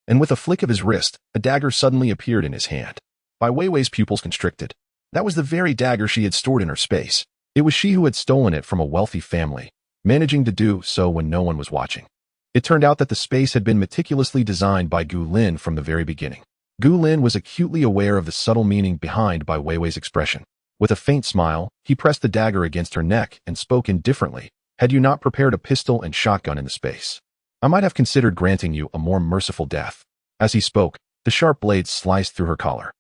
And with a flick of his wrist, a dagger suddenly appeared in his hand. Bai Weiwei's pupils constricted. That was the very dagger she had stored in her space. It was she who had stolen it from a wealthy family, managing to do so when no one was watching. It turned out that the space had been meticulously designed by Gu Lin from the very beginning. Gu Lin was acutely aware of the subtle meaning behind Bai Weiwei's expression. With a faint smile, he pressed the dagger against her neck and spoke indifferently. "Had you not prepared a pistol and shotgun in the space, I might have considered granting you a more merciful death." As he spoke, the sharp blade sliced through her collar.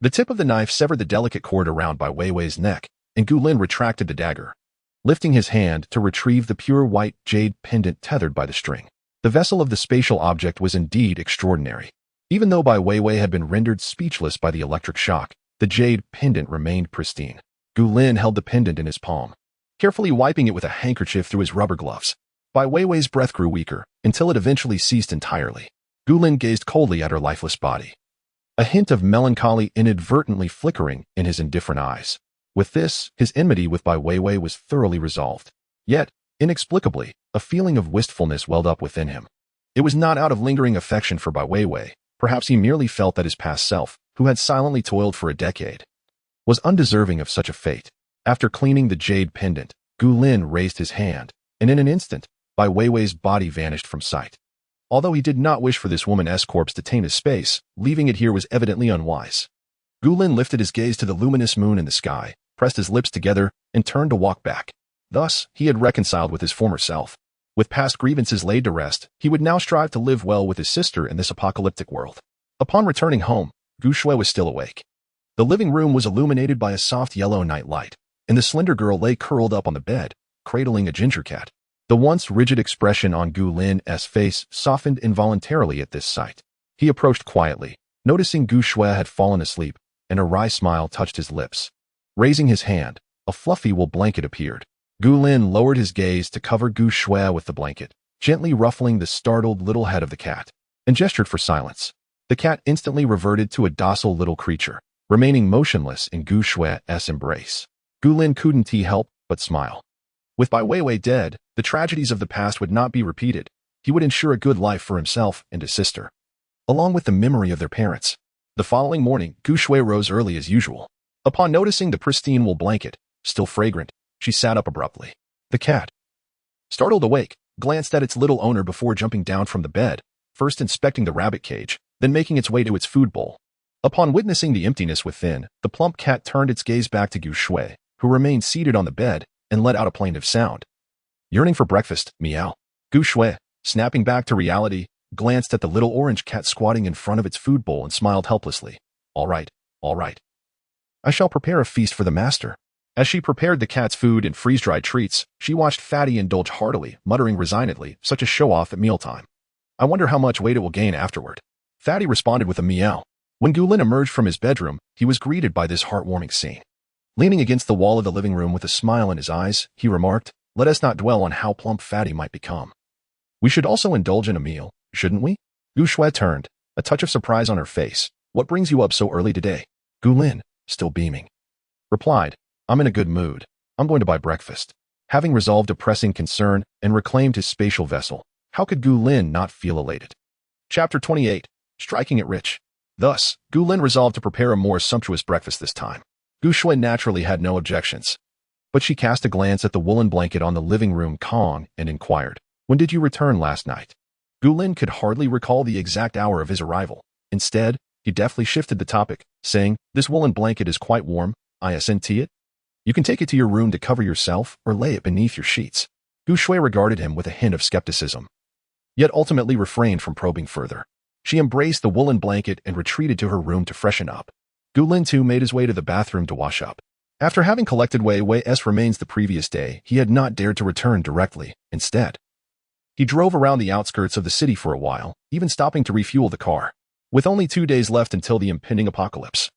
The tip of the knife severed the delicate cord around Bai Weiwei's neck, and Gu Lin retracted the dagger, lifting his hand to retrieve the pure white jade pendant tethered by the string. The vessel of the spatial object was indeed extraordinary. Even though Bai Weiwei had been rendered speechless by the electric shock, the jade pendant remained pristine. Gu Lin held the pendant in his palm, carefully wiping it with a handkerchief through his rubber gloves. Bai Weiwei's breath grew weaker, until it eventually ceased entirely. Gu Lin gazed coldly at her lifeless body, a hint of melancholy inadvertently flickering in his indifferent eyes. With this, his enmity with Bai Weiwei was thoroughly resolved. Yet, inexplicably, a feeling of wistfulness welled up within him. It was not out of lingering affection for Bai Weiwei. Perhaps he merely felt that his past self, who had silently toiled for a decade, was undeserving of such a fate. After cleaning the jade pendant, Gu Lin raised his hand, and in an instant, Bai Weiwei's body vanished from sight. Although he did not wish for this woman's corpse to taint his space, leaving it here was evidently unwise. Gu Lin lifted his gaze to the luminous moon in the sky, pressed his lips together, and turned to walk back. Thus, he had reconciled with his former self. With past grievances laid to rest, he would now strive to live well with his sister in this apocalyptic world. Upon returning home, Gu Shui was still awake. The living room was illuminated by a soft yellow night light, and the slender girl lay curled up on the bed, cradling a ginger cat. The once rigid expression on Gu Lin's face softened involuntarily at this sight. He approached quietly, noticing Gu Shui had fallen asleep, and a wry smile touched his lips. Raising his hand, a fluffy wool blanket appeared. Gu Lin lowered his gaze to cover Gu Shui with the blanket, gently ruffling the startled little head of the cat, and gestured for silence. The cat instantly reverted to a docile little creature, remaining motionless in Gu Shui's embrace. Gu Lin couldn't help but smile. With Bai Weiwei dead, the tragedies of the past would not be repeated. He would ensure a good life for himself and his sister, along with the memory of their parents. The following morning, Gu Shui rose early as usual. Upon noticing the pristine wool blanket, still fragrant, she sat up abruptly. The cat, startled awake, glanced at its little owner before jumping down from the bed, first inspecting the rabbit cage, then making its way to its food bowl. Upon witnessing the emptiness within, the plump cat turned its gaze back to Gu Shui, who remained seated on the bed, and let out a plaintive sound. Yearning for breakfast, meow. Gu Shui, snapping back to reality, glanced at the little orange cat squatting in front of its food bowl and smiled helplessly. All right. I shall prepare a feast for the master. As she prepared the cat's food and freeze-dried treats, she watched Fatty indulge heartily, muttering resignedly, such a show-off at mealtime. I wonder how much weight it will gain afterward. Fatty responded with a meow. When Gulin emerged from his bedroom, he was greeted by this heartwarming scene. Leaning against the wall of the living room with a smile in his eyes, he remarked, "Let us not dwell on how plump Fatty might become. We should also indulge in a meal, shouldn't we?" Gu Shui turned, a touch of surprise on her face. "What brings you up so early today?" Gulin, still beaming, replied, "I'm in a good mood. I'm going to buy breakfast." Having resolved a pressing concern and reclaimed his spatial vessel, how could Gulin not feel elated? Chapter 28. Striking it rich. Thus, Gulin resolved to prepare a more sumptuous breakfast this time. Gu Shui naturally had no objections, but she cast a glance at the woolen blanket on the living room Kong and inquired, "When did you return last night?" Gulin could hardly recall the exact hour of his arrival. Instead, he deftly shifted the topic, saying, "This woolen blanket is quite warm. Isn't it? You can take it to your room to cover yourself or lay it beneath your sheets." Gu Shui regarded him with a hint of skepticism, yet ultimately refrained from probing further. She embraced the woolen blanket and retreated to her room to freshen up. Gulin too made his way to the bathroom to wash up. After having collected Wei Wei's remains the previous day, he had not dared to return directly. Instead, he drove around the outskirts of the city for a while, even stopping to refuel the car. With only 2 days left until the impending apocalypse,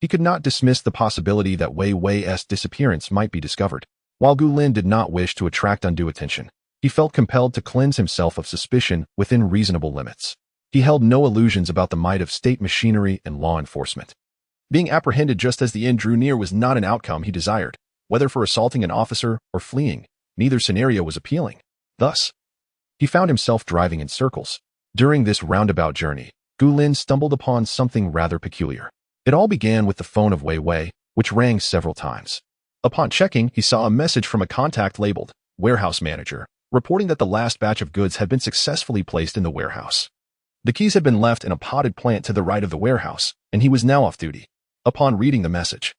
he could not dismiss the possibility that Wei Wei's disappearance might be discovered. While Gulin did not wish to attract undue attention, he felt compelled to cleanse himself of suspicion within reasonable limits. He held no illusions about the might of state machinery and law enforcement. Being apprehended just as the end drew near was not an outcome he desired. Whether for assaulting an officer or fleeing, neither scenario was appealing. Thus, he found himself driving in circles. During this roundabout journey, Gulin stumbled upon something rather peculiar. It all began with the phone of Wei Wei, which rang several times. Upon checking, he saw a message from a contact labeled "Warehouse Manager," reporting that the last batch of goods had been successfully placed in the warehouse. The keys had been left in a potted plant to the right of the warehouse, and he was now off duty. Upon reading the message,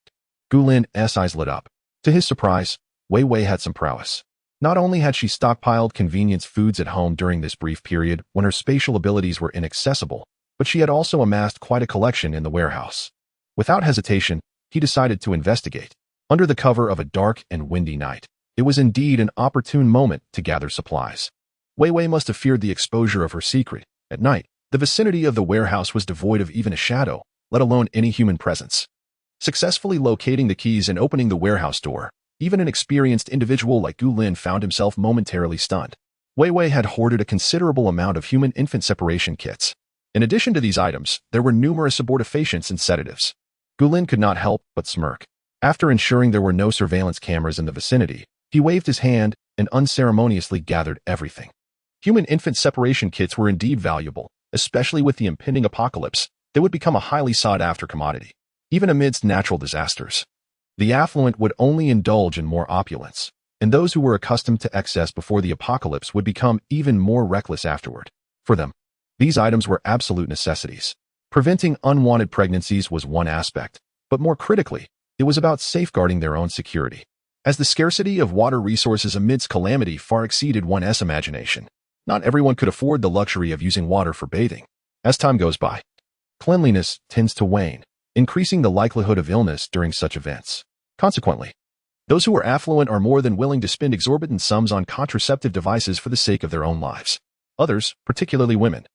Gulin's eyes lit up. To his surprise, Wei Wei had some prowess. Not only had she stockpiled convenience foods at home during this brief period when her spatial abilities were inaccessible, but she had also amassed quite a collection in the warehouse. Without hesitation, he decided to investigate. Under the cover of a dark and windy night, it was indeed an opportune moment to gather supplies. Wei Wei must have feared the exposure of her secret. At night, the vicinity of the warehouse was devoid of even a shadow, let alone any human presence. Successfully locating the keys and opening the warehouse door, even an experienced individual like Gulin found himself momentarily stunned. Wei Wei had hoarded a considerable amount of human infant separation kits. In addition to these items, there were numerous abortifacients and sedatives. Gulin could not help but smirk. After ensuring there were no surveillance cameras in the vicinity, he waved his hand and unceremoniously gathered everything. Human infant separation kits were indeed valuable, especially with the impending apocalypse. They would become a highly sought-after commodity, even amidst natural disasters. The affluent would only indulge in more opulence, and those who were accustomed to excess before the apocalypse would become even more reckless afterward. For them, these items were absolute necessities. Preventing unwanted pregnancies was one aspect, but more critically, it was about safeguarding their own security. As the scarcity of water resources amidst calamity far exceeded one's imagination, not everyone could afford the luxury of using water for bathing. As time goes by, cleanliness tends to wane, increasing the likelihood of illness during such events. Consequently, those who are affluent are more than willing to spend exorbitant sums on contraceptive devices for the sake of their own lives. Others, particularly women,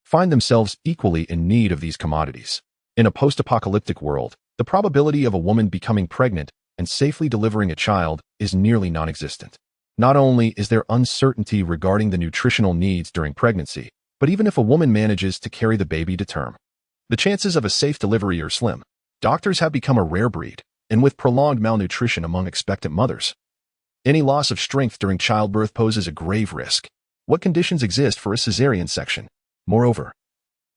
find themselves equally in need of these commodities. In a post-apocalyptic world, the probability of a woman becoming pregnant and safely delivering a child is nearly non-existent. Not only is there uncertainty regarding the nutritional needs during pregnancy, but even if a woman manages to carry the baby to term, the chances of a safe delivery are slim. Doctors have become a rare breed, and with prolonged malnutrition among expectant mothers, any loss of strength during childbirth poses a grave risk. What conditions exist for a cesarean section? Moreover,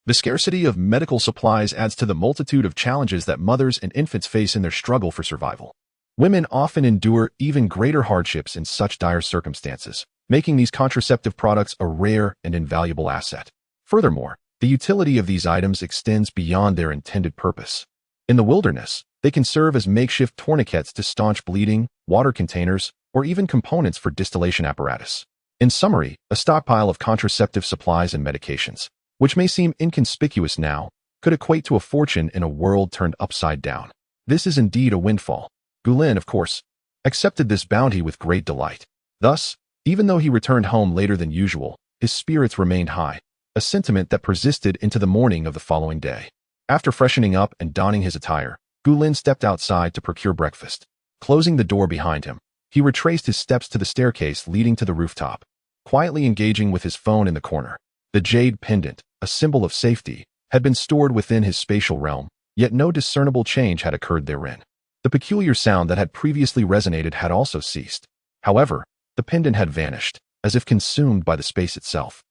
the scarcity of medical supplies adds to the multitude of challenges that mothers and infants face in their struggle for survival. Women often endure even greater hardships in such dire circumstances, making these contraceptive products a rare and invaluable asset. Furthermore, the utility of these items extends beyond their intended purpose. In the wilderness, they can serve as makeshift tourniquets to staunch bleeding, water containers, or even components for distillation apparatus. In summary, a stockpile of contraceptive supplies and medications, which may seem inconspicuous now, could equate to a fortune in a world turned upside down. This is indeed a windfall. Gulin, of course, accepted this bounty with great delight. Thus, even though he returned home later than usual, his spirits remained high, a sentiment that persisted into the morning of the following day. After freshening up and donning his attire, Gulin stepped outside to procure breakfast. Closing the door behind him, he retraced his steps to the staircase leading to the rooftop, quietly engaging with his phone in the corner. The jade pendant, a symbol of safety, had been stored within his spatial realm, yet no discernible change had occurred therein. The peculiar sound that had previously resonated had also ceased. However, the pendant had vanished, as if consumed by the space itself.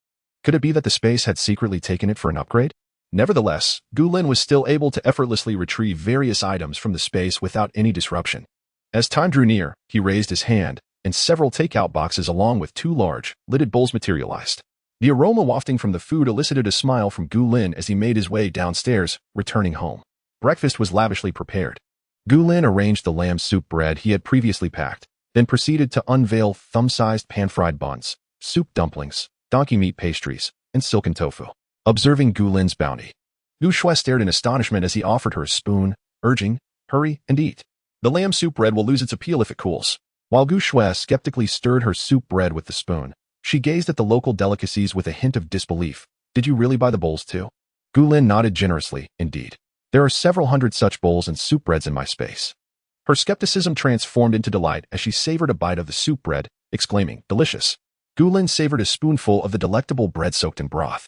Could it be that the space had secretly taken it for an upgrade? Nevertheless, Gulin was still able to effortlessly retrieve various items from the space without any disruption. As time drew near, he raised his hand, and several takeout boxes along with 2 large, lidded bowls materialized. The aroma wafting from the food elicited a smile from Gulin as he made his way downstairs, returning home. Breakfast was lavishly prepared. Gulin arranged the lamb soup bread he had previously packed, then proceeded to unveil thumb-sized pan-fried buns, soup dumplings, donkey meat pastries, and silken tofu. Observing Gulin's bounty, Gu Shui stared in astonishment as he offered her a spoon, urging, "Hurry and eat. The lamb soup bread will lose its appeal if it cools." While Gu Shui skeptically stirred her soup bread with the spoon, she gazed at the local delicacies with a hint of disbelief. "Did you really buy the bowls too?" Gulin nodded generously. "Indeed. There are several hundred such bowls and soup breads in my space." Her skepticism transformed into delight as she savored a bite of the soup bread, exclaiming, "Delicious." Gulin savored a spoonful of the delectable bread soaked in broth.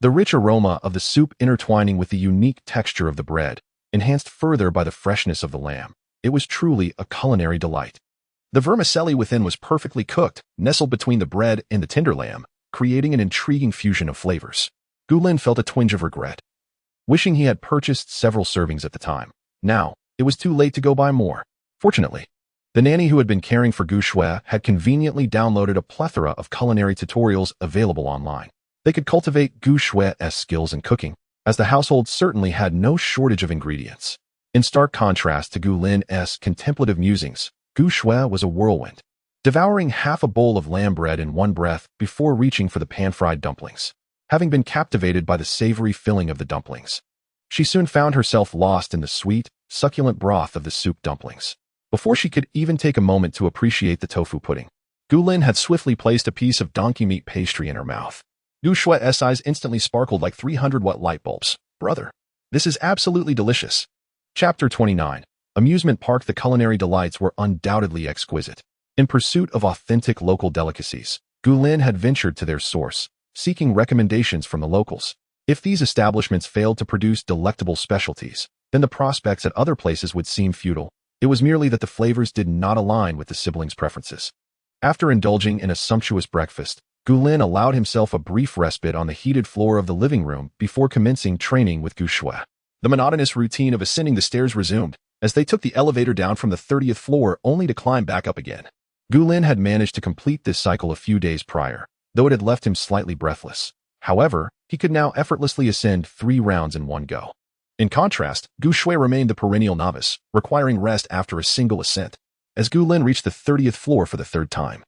The rich aroma of the soup intertwining with the unique texture of the bread, enhanced further by the freshness of the lamb. It was truly a culinary delight. The vermicelli within was perfectly cooked, nestled between the bread and the tender lamb, creating an intriguing fusion of flavors. Gulin felt a twinge of regret, wishing he had purchased several servings at the time. Now, it was too late to go buy more. Fortunately, the nanny who had been caring for Gu Shui had conveniently downloaded a plethora of culinary tutorials available online. They could cultivate Gu Shui's skills in cooking, as the household certainly had no shortage of ingredients. In stark contrast to Gulin's contemplative musings, Gu Shui was a whirlwind, devouring half a bowl of lamb bread in one breath before reaching for the pan-fried dumplings. Having been captivated by the savory filling of the dumplings, she soon found herself lost in the sweet, succulent broth of the soup dumplings. Before she could even take a moment to appreciate the tofu pudding, Gulin had swiftly placed a piece of donkey meat pastry in her mouth. Gu Shui's eyes instantly sparkled like 300-watt light bulbs. "Brother, this is absolutely delicious." Chapter 29. Amusement Park. The culinary delights were undoubtedly exquisite. In pursuit of authentic local delicacies, Gulin had ventured to their source, seeking recommendations from the locals. If these establishments failed to produce delectable specialties, then the prospects at other places would seem futile. It was merely that the flavors did not align with the siblings' preferences. After indulging in a sumptuous breakfast, Gulin allowed himself a brief respite on the heated floor of the living room before commencing training with Gu Shui. The monotonous routine of ascending the stairs resumed, as they took the elevator down from the 30th floor only to climb back up again. Gulin had managed to complete this cycle a few days prior, though it had left him slightly breathless. However, he could now effortlessly ascend 3 rounds in one go. In contrast, Gu Shui remained the perennial novice, requiring rest after a single ascent. As Gulin reached the 30th floor for the 3rd time,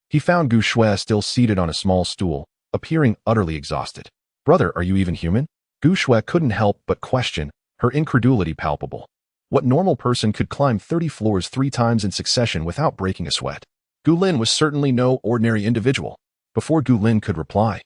he found Gu Shui still seated on a small stool, appearing utterly exhausted. "Brother, are you even human?" Gu Shui couldn't help but question, her incredulity palpable. What normal person could climb 30 floors 3 times in succession without breaking a sweat? Gulin was certainly no ordinary individual. Before Gulin could reply,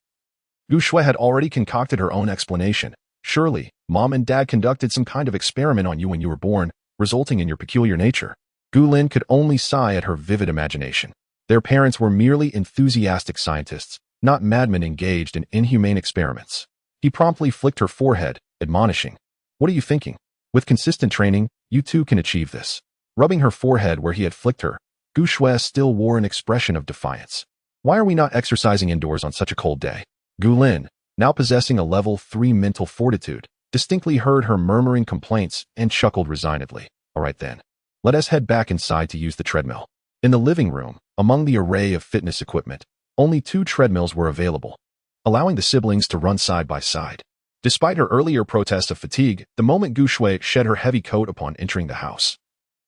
Gu Shui had already concocted her own explanation. "Surely, Mom and Dad conducted some kind of experiment on you when you were born, resulting in your peculiar nature." Gulin could only sigh at her vivid imagination. Their parents were merely enthusiastic scientists, not madmen engaged in inhumane experiments. He promptly flicked her forehead, admonishing, "What are you thinking? With consistent training, you too can achieve this." Rubbing her forehead where he had flicked her, Gu Shui still wore an expression of defiance. "Why are we not exercising indoors on such a cold day?" Gulin, now possessing a level 3 mental fortitude, distinctly heard her murmuring complaints and chuckled resignedly. "All right then. Let us head back inside to use the treadmill." In the living room, among the array of fitness equipment, only 2 treadmills were available, allowing the siblings to run side by side. Despite her earlier protest of fatigue, the moment Gu Shui shed her heavy coat upon entering the house,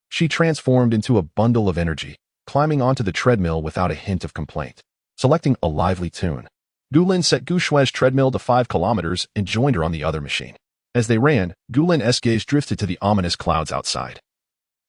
she transformed into a bundle of energy, climbing onto the treadmill without a hint of complaint. Selecting a lively tune, Gulin set Gu Shui's treadmill to 5 kilometers and joined her on the other machine. As they ran, Gulin's gaze drifted to the ominous clouds outside,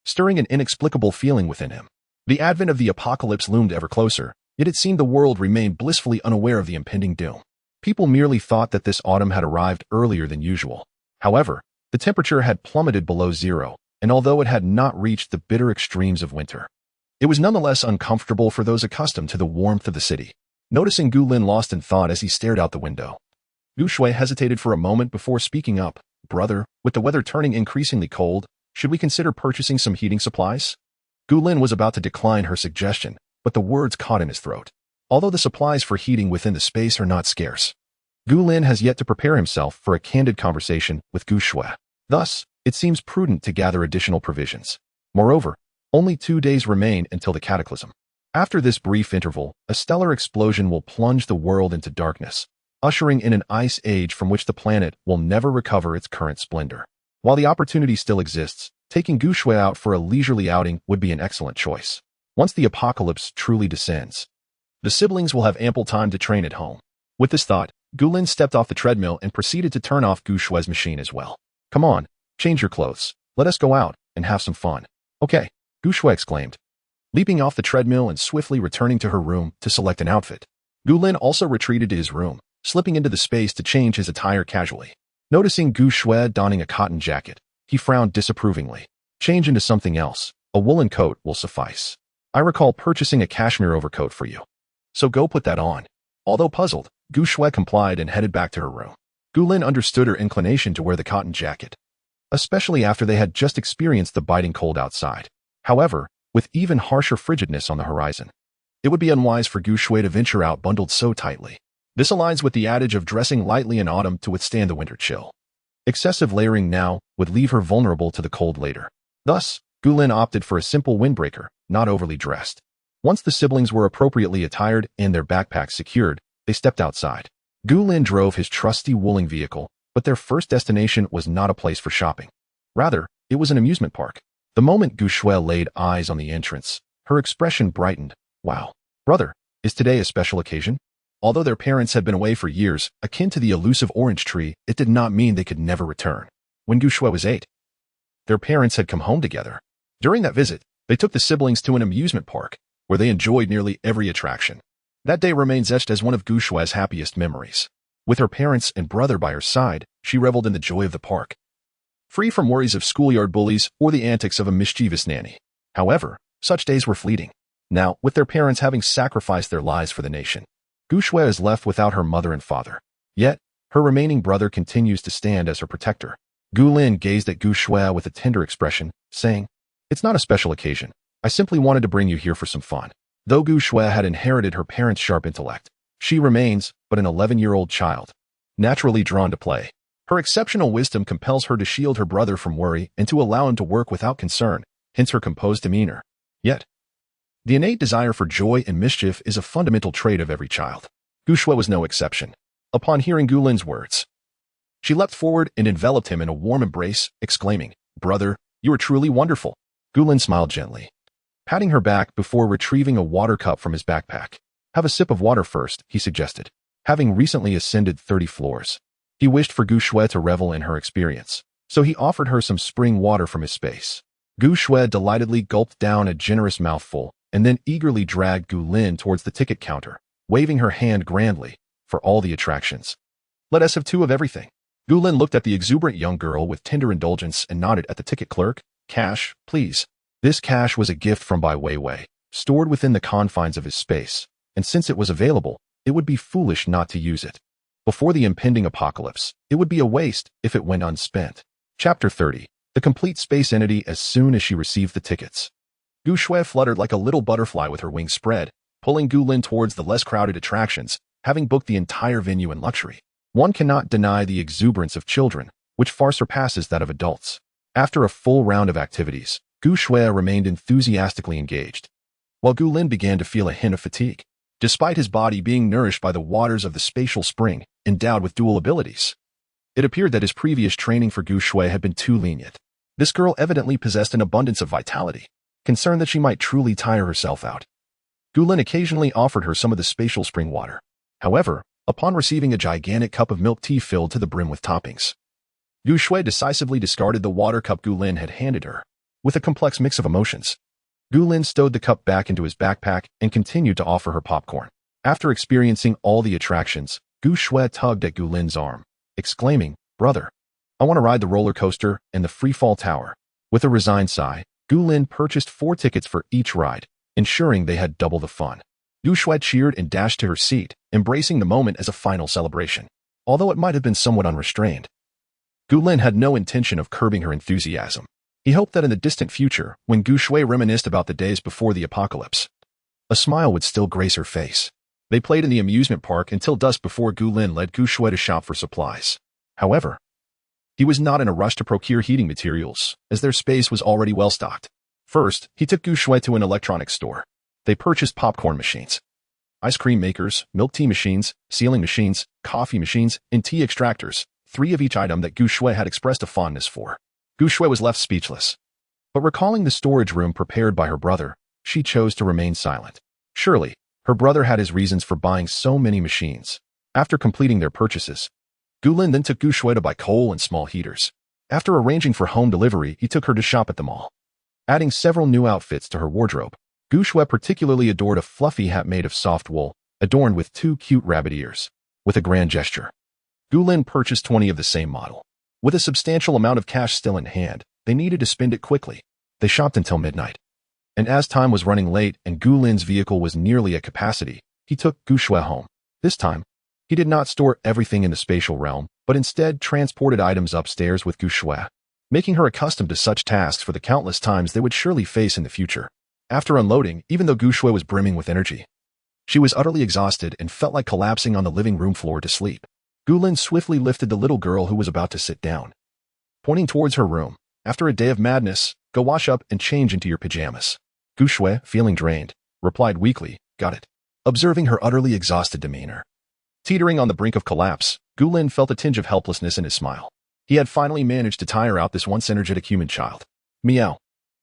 stirring an inexplicable feeling within him. The advent of the apocalypse loomed ever closer, yet it seemed the world remained blissfully unaware of the impending doom. People merely thought that this autumn had arrived earlier than usual. However, the temperature had plummeted below zero, and although it had not reached the bitter extremes of winter, it was nonetheless uncomfortable for those accustomed to the warmth of the city. Noticing Gu Lin lost in thought as he stared out the window, Gu Shui hesitated for a moment before speaking up. Brother, with the weather turning increasingly cold, should we consider purchasing some heating supplies? Gu Lin was about to decline her suggestion, but the words caught in his throat. Although the supplies for heating within the space are not scarce, Gu Lin has yet to prepare himself for a candid conversation with Gu Shui. Thus, it seems prudent to gather additional provisions. Moreover, only 2 days remain until the cataclysm. After this brief interval, a stellar explosion will plunge the world into darkness, ushering in an ice age from which the planet will never recover its current splendor. While the opportunity still exists, taking Gu Shui out for a leisurely outing would be an excellent choice. Once the apocalypse truly descends, the siblings will have ample time to train at home. With this thought, Gu Lin stepped off the treadmill and proceeded to turn off Gu Shui's machine as well. Come on, change your clothes. Let us go out and have some fun. Okay, Gu Shui exclaimed, leaping off the treadmill and swiftly returning to her room to select an outfit. Gu Lin also retreated to his room, slipping into the space to change his attire casually. Noticing Gu Shui donning a cotton jacket, he frowned disapprovingly. Change into something else. A woolen coat will suffice. I recall purchasing a cashmere overcoat for you. So go put that on. Although puzzled, Gu Shui complied and headed back to her room. Gu Lin understood her inclination to wear the cotton jacket, especially after they had just experienced the biting cold outside. However, with even harsher frigidness on the horizon, it would be unwise for Gu Shui to venture out bundled so tightly. This aligns with the adage of dressing lightly in autumn to withstand the winter chill. Excessive layering now would leave her vulnerable to the cold later. Thus, Gu Lin opted for a simple windbreaker, not overly dressed. Once the siblings were appropriately attired and their backpacks secured, they stepped outside. Gu Lin drove his trusty wooling vehicle, but their first destination was not a place for shopping. Rather, it was an amusement park. The moment Gu Shui laid eyes on the entrance, her expression brightened. Wow. Brother, is today a special occasion? Although their parents had been away for years, akin to the elusive orange tree, it did not mean they could never return. When Gu Shui was 8, their parents had come home together. During that visit, they took the siblings to an amusement park, where they enjoyed nearly every attraction. That day remains etched as one of Gu Shui's happiest memories. With her parents and brother by her side, she reveled in the joy of the park, free from worries of schoolyard bullies or the antics of a mischievous nanny. However, such days were fleeting. Now, with their parents having sacrificed their lives for the nation, Gu Shui is left without her mother and father. Yet, her remaining brother continues to stand as her protector. Gu Lin gazed at Gu Shui with a tender expression, saying, "It's not a special occasion. I simply wanted to bring you here for some fun." Though Gu Shui had inherited her parents' sharp intellect, she remains but an 11-year-old child, naturally drawn to play. Her exceptional wisdom compels her to shield her brother from worry and to allow him to work without concern, hence her composed demeanor. Yet, the innate desire for joy and mischief is a fundamental trait of every child. Gu Shui was no exception. Upon hearing Gu Lin's words, she leapt forward and enveloped him in a warm embrace, exclaiming, "Brother, you are truly wonderful." Gu Lin smiled gently, patting her back before retrieving a water cup from his backpack. "Have a sip of water first," he suggested. Having recently ascended 30 floors, he wished for Gu Shui to revel in her experience, so he offered her some spring water from his space. Gu Shui delightedly gulped down a generous mouthful and then eagerly dragged Gu Lin towards the ticket counter, waving her hand grandly for all the attractions. "Let us have 2 of everything." Gu Lin looked at the exuberant young girl with tender indulgence and nodded at the ticket clerk. "Cash, please." This cash was a gift from Bai Weiwei, stored within the confines of his space, and since it was available, it would be foolish not to use it. Before the impending apocalypse, it would be a waste if it went unspent. Chapter 30. The complete space entity. As soon as she received the tickets, Gu Shui fluttered like a little butterfly with her wings spread, pulling Gu Lin towards the less crowded attractions, having booked the entire venue in luxury. One cannot deny the exuberance of children, which far surpasses that of adults. After a full round of activities, Gu Shui remained enthusiastically engaged, while Gu Lin began to feel a hint of fatigue. Despite his body being nourished by the waters of the spatial spring, endowed with dual abilities, it appeared that his previous training for Gu Shui had been too lenient. This girl evidently possessed an abundance of vitality. Concerned that she might truly tire herself out, Gu Lin occasionally offered her some of the spatial spring water. However, upon receiving a gigantic cup of milk tea filled to the brim with toppings, Gu Shui decisively discarded the water cup Gu Lin had handed her. With a complex mix of emotions, Gu Lin stowed the cup back into his backpack and continued to offer her popcorn. After experiencing all the attractions, Gu Shui tugged at Gu Lin's arm, exclaiming, "Brother, I want to ride the roller coaster and the freefall tower." With a resigned sigh, Gu Lin purchased 4 tickets for each ride, ensuring they had double the fun. Gu Shui cheered and dashed to her seat, embracing the moment as a final celebration. Although it might have been somewhat unrestrained, Gu Lin had no intention of curbing her enthusiasm. He hoped that in the distant future, when Gu Shui reminisced about the days before the apocalypse, a smile would still grace her face. They played in the amusement park until dusk before Gu Lin led Gu Shui to shop for supplies. However, he was not in a rush to procure heating materials, as their space was already well stocked. First, he took Gu Shui to an electronics store. They purchased popcorn machines, ice cream makers, milk tea machines, sealing machines, coffee machines, and tea extractors, 3 of each item that Gu Shui had expressed a fondness for. Gu Shui was left speechless. But recalling the storage room prepared by her brother, she chose to remain silent. Surely, her brother had his reasons for buying so many machines. After completing their purchases, Gu Lin then took Gu Shui to buy coal and small heaters. After arranging for home delivery, he took her to shop at the mall. Adding several new outfits to her wardrobe, Gu Shui particularly adored a fluffy hat made of soft wool, adorned with 2 cute rabbit ears. With a grand gesture, Gu Lin purchased 20 of the same model. With a substantial amount of cash still in hand, they needed to spend it quickly. They shopped until midnight. And as time was running late and Gu Lin's vehicle was nearly at capacity, he took Gu Shui home. This time, he did not store everything in the spatial realm, but instead transported items upstairs with Gu Shui, making her accustomed to such tasks for the countless times they would surely face in the future. After unloading, even though Gu Shui was brimming with energy, she was utterly exhausted and felt like collapsing on the living room floor to sleep. Gu Lin swiftly lifted the little girl who was about to sit down, pointing towards her room. "After a day of madness, go wash up and change into your pajamas." Gu Shui, feeling drained, replied weakly, "Got it." Observing her utterly exhausted demeanor, teetering on the brink of collapse, Gu Lin felt a tinge of helplessness in his smile. He had finally managed to tire out this once energetic human child. Meow.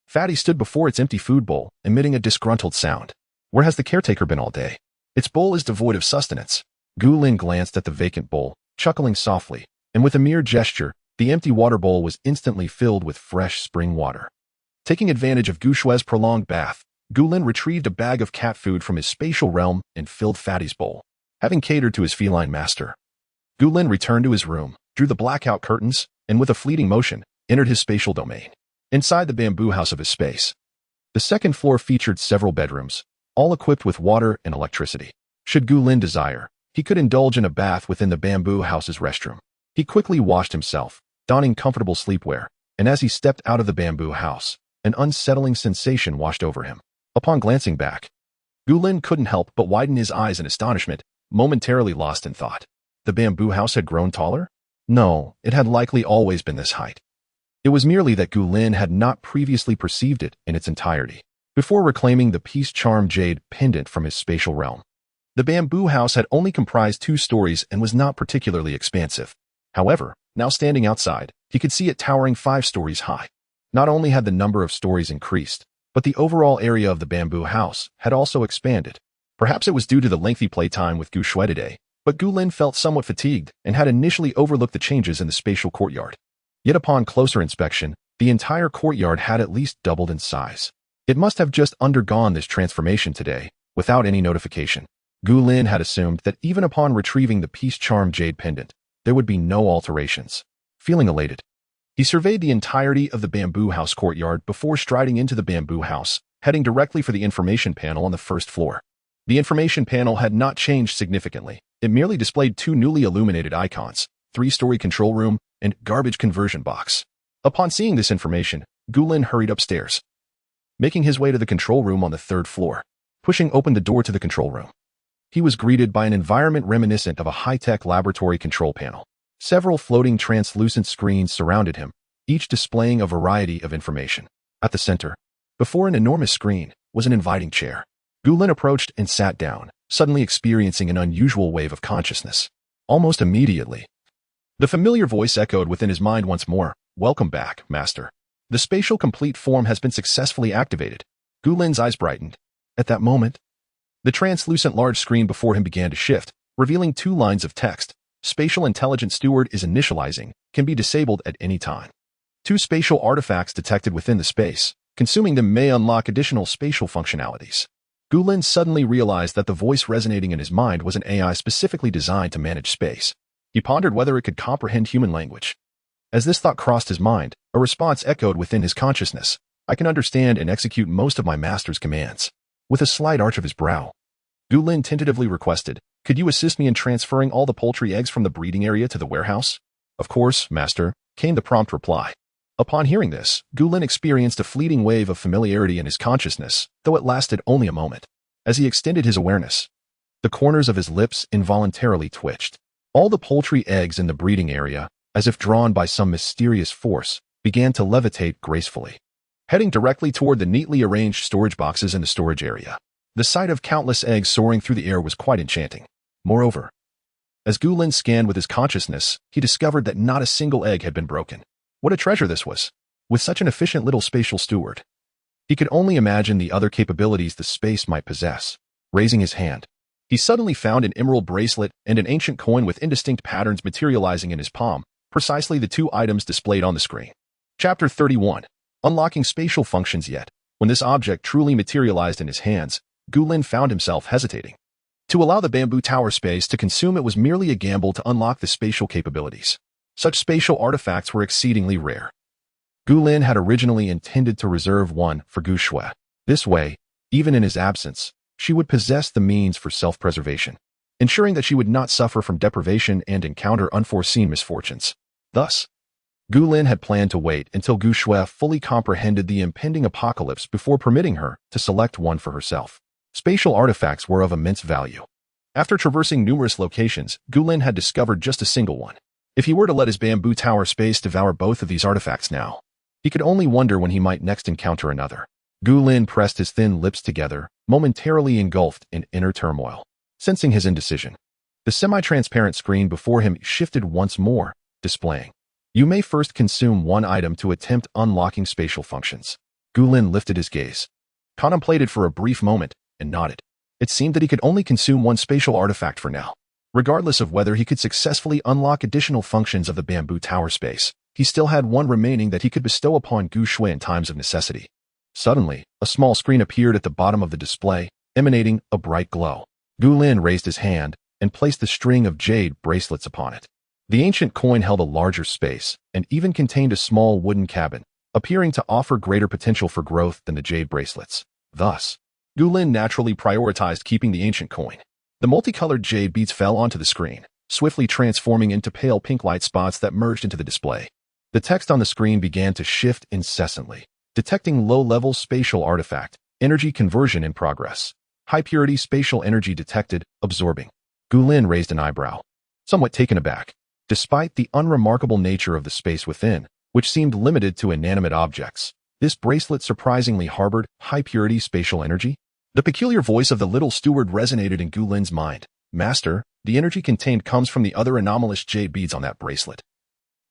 Fatty stood before its empty food bowl, emitting a disgruntled sound. "Where has the caretaker been all day? Its bowl is devoid of sustenance." Gu Lin glanced at the vacant bowl, chuckling softly, and with a mere gesture, the empty water bowl was instantly filled with fresh spring water. Taking advantage of Gu Shui's prolonged bath, Gu Lin retrieved a bag of cat food from his spatial realm and filled Fatty's bowl. Having catered to his feline master, Gu Lin returned to his room, drew the blackout curtains, and with a fleeting motion, entered his spatial domain. Inside the bamboo house of his space, the second floor featured several bedrooms, all equipped with water and electricity. Should Gu Lin desire, he could indulge in a bath within the bamboo house's restroom. He quickly washed himself, donning comfortable sleepwear, and as he stepped out of the bamboo house, an unsettling sensation washed over him. Upon glancing back, Gu Lin couldn't help but widen his eyes in astonishment, momentarily lost in thought. The bamboo house had grown taller? No, it had likely always been this height. It was merely that Gu Lin had not previously perceived it in its entirety. Before reclaiming the Peace Charm Jade pendant from his spatial realm, the bamboo house had only comprised 2 stories and was not particularly expansive. However, now standing outside, he could see it towering 5 stories high. Not only had the number of stories increased, but the overall area of the bamboo house had also expanded. Perhaps it was due to the lengthy playtime with Gu Shui today, but Gu Lin felt somewhat fatigued and had initially overlooked the changes in the spatial courtyard. Yet upon closer inspection, the entire courtyard had at least doubled in size. It must have just undergone this transformation today, without any notification. Gu Lin had assumed that even upon retrieving the Peace Charm Jade pendant, there would be no alterations. Feeling elated, he surveyed the entirety of the bamboo house courtyard before striding into the bamboo house, heading directly for the information panel on the first floor. The information panel had not changed significantly. It merely displayed 2 newly illuminated icons, 3-story control room, and garbage conversion box. Upon seeing this information, Gu Lin hurried upstairs, making his way to the control room on the 3rd floor. Pushing open the door to the control room, he was greeted by an environment reminiscent of a high-tech laboratory control panel. Several floating translucent screens surrounded him, each displaying a variety of information. At the center, before an enormous screen, was an inviting chair. Gu Lin approached and sat down, suddenly experiencing an unusual wave of consciousness. Almost immediately, the familiar voice echoed within his mind once more, "Welcome back, Master. The spatial complete form has been successfully activated." Gu Lin's eyes brightened. At that moment, the translucent large screen before him began to shift, revealing 2 lines of text. "Spatial Intelligent Steward is initializing, can be disabled at any time." 2 spatial artifacts detected within the space, Consuming them may unlock additional spatial functionalities. Gulin suddenly realized that the voice resonating in his mind was an AI specifically designed to manage space. He pondered whether it could comprehend human language. As this thought crossed his mind, a response echoed within his consciousness. I can understand and execute most of my master's commands. With a slight arch of his brow, Gulin tentatively requested, could you assist me in transferring all the poultry eggs from the breeding area to the warehouse? Of course, master, came the prompt reply. Upon hearing this, Gulin experienced a fleeting wave of familiarity in his consciousness, though it lasted only a moment. As he extended his awareness, the corners of his lips involuntarily twitched. All the poultry eggs in the breeding area, as if drawn by some mysterious force, began to levitate gracefully, heading directly toward the neatly arranged storage boxes in the storage area. The sight of countless eggs soaring through the air was quite enchanting. Moreover, as Gulin scanned with his consciousness, he discovered that not a single egg had been broken. What a treasure this was! With such an efficient little spatial steward, he could only imagine the other capabilities the space might possess. Raising his hand, he suddenly found an emerald bracelet and an ancient coin with indistinct patterns materializing in his palm, precisely the two items displayed on the screen. Chapter 31. Unlocking spatial functions. Yet, when this object truly materialized in his hands, Gulin found himself hesitating. To allow the bamboo tower space to consume it was merely a gamble to unlock the spatial capabilities. Such spatial artifacts were exceedingly rare. Gulin had originally intended to reserve one for Gu Shui. This way, even in his absence, she would possess the means for self-preservation, ensuring that she would not suffer from deprivation and encounter unforeseen misfortunes. Thus, Gulin had planned to wait until Gu Shui fully comprehended the impending apocalypse before permitting her to select one for herself. Spatial artifacts were of immense value. After traversing numerous locations, Gulin had discovered just a single one. If he were to let his bamboo tower space devour both of these artifacts now, he could only wonder when he might next encounter another. Gulin pressed his thin lips together, momentarily engulfed in inner turmoil. Sensing his indecision, the semi-transparent screen before him shifted once more, displaying, you may first consume one item to attempt unlocking spatial functions. Gulin lifted his gaze, contemplated for a brief moment, and nodded. It seemed that he could only consume one spatial artifact for now. Regardless of whether he could successfully unlock additional functions of the bamboo tower space, he still had one remaining that he could bestow upon Gu Shui in times of necessity. Suddenly, a small screen appeared at the bottom of the display, emanating a bright glow. Gulin raised his hand and placed the string of jade bracelets upon it. The ancient coin held a larger space and even contained a small wooden cabin, appearing to offer greater potential for growth than the jade bracelets. Thus, Gulin naturally prioritized keeping the ancient coin. The multicolored jade beads fell onto the screen, swiftly transforming into pale pink light spots that merged into the display. The text on the screen began to shift incessantly, detecting low-level spatial artifact, energy conversion in progress. High-purity spatial energy detected, absorbing. Gulin raised an eyebrow, somewhat taken aback. Despite the unremarkable nature of the space within, which seemed limited to inanimate objects, this bracelet surprisingly harbored high-purity spatial energy. The peculiar voice of the little steward resonated in Gulin's mind. Master, the energy contained comes from the other anomalous jade beads on that bracelet.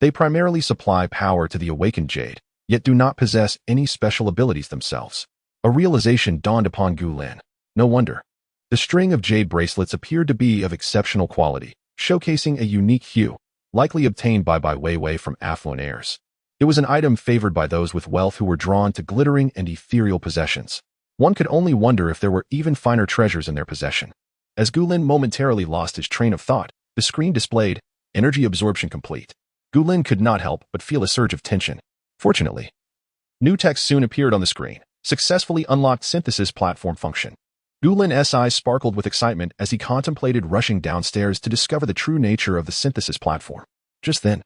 They primarily supply power to the awakened jade, yet do not possess any special abilities themselves. A realization dawned upon Gulin. No wonder. The string of jade bracelets appeared to be of exceptional quality, showcasing a unique hue, likely obtained by Bai Weiwei from affluent heirs. It was an item favored by those with wealth who were drawn to glittering and ethereal possessions. One could only wonder if there were even finer treasures in their possession. As Gulin momentarily lost his train of thought, the screen displayed, energy absorption complete. Gulin could not help but feel a surge of tension. Fortunately, new text soon appeared on the screen. Successfully unlocked synthesis platform function. Gulin's eyes sparkled with excitement as he contemplated rushing downstairs to discover the true nature of the synthesis platform. Just then,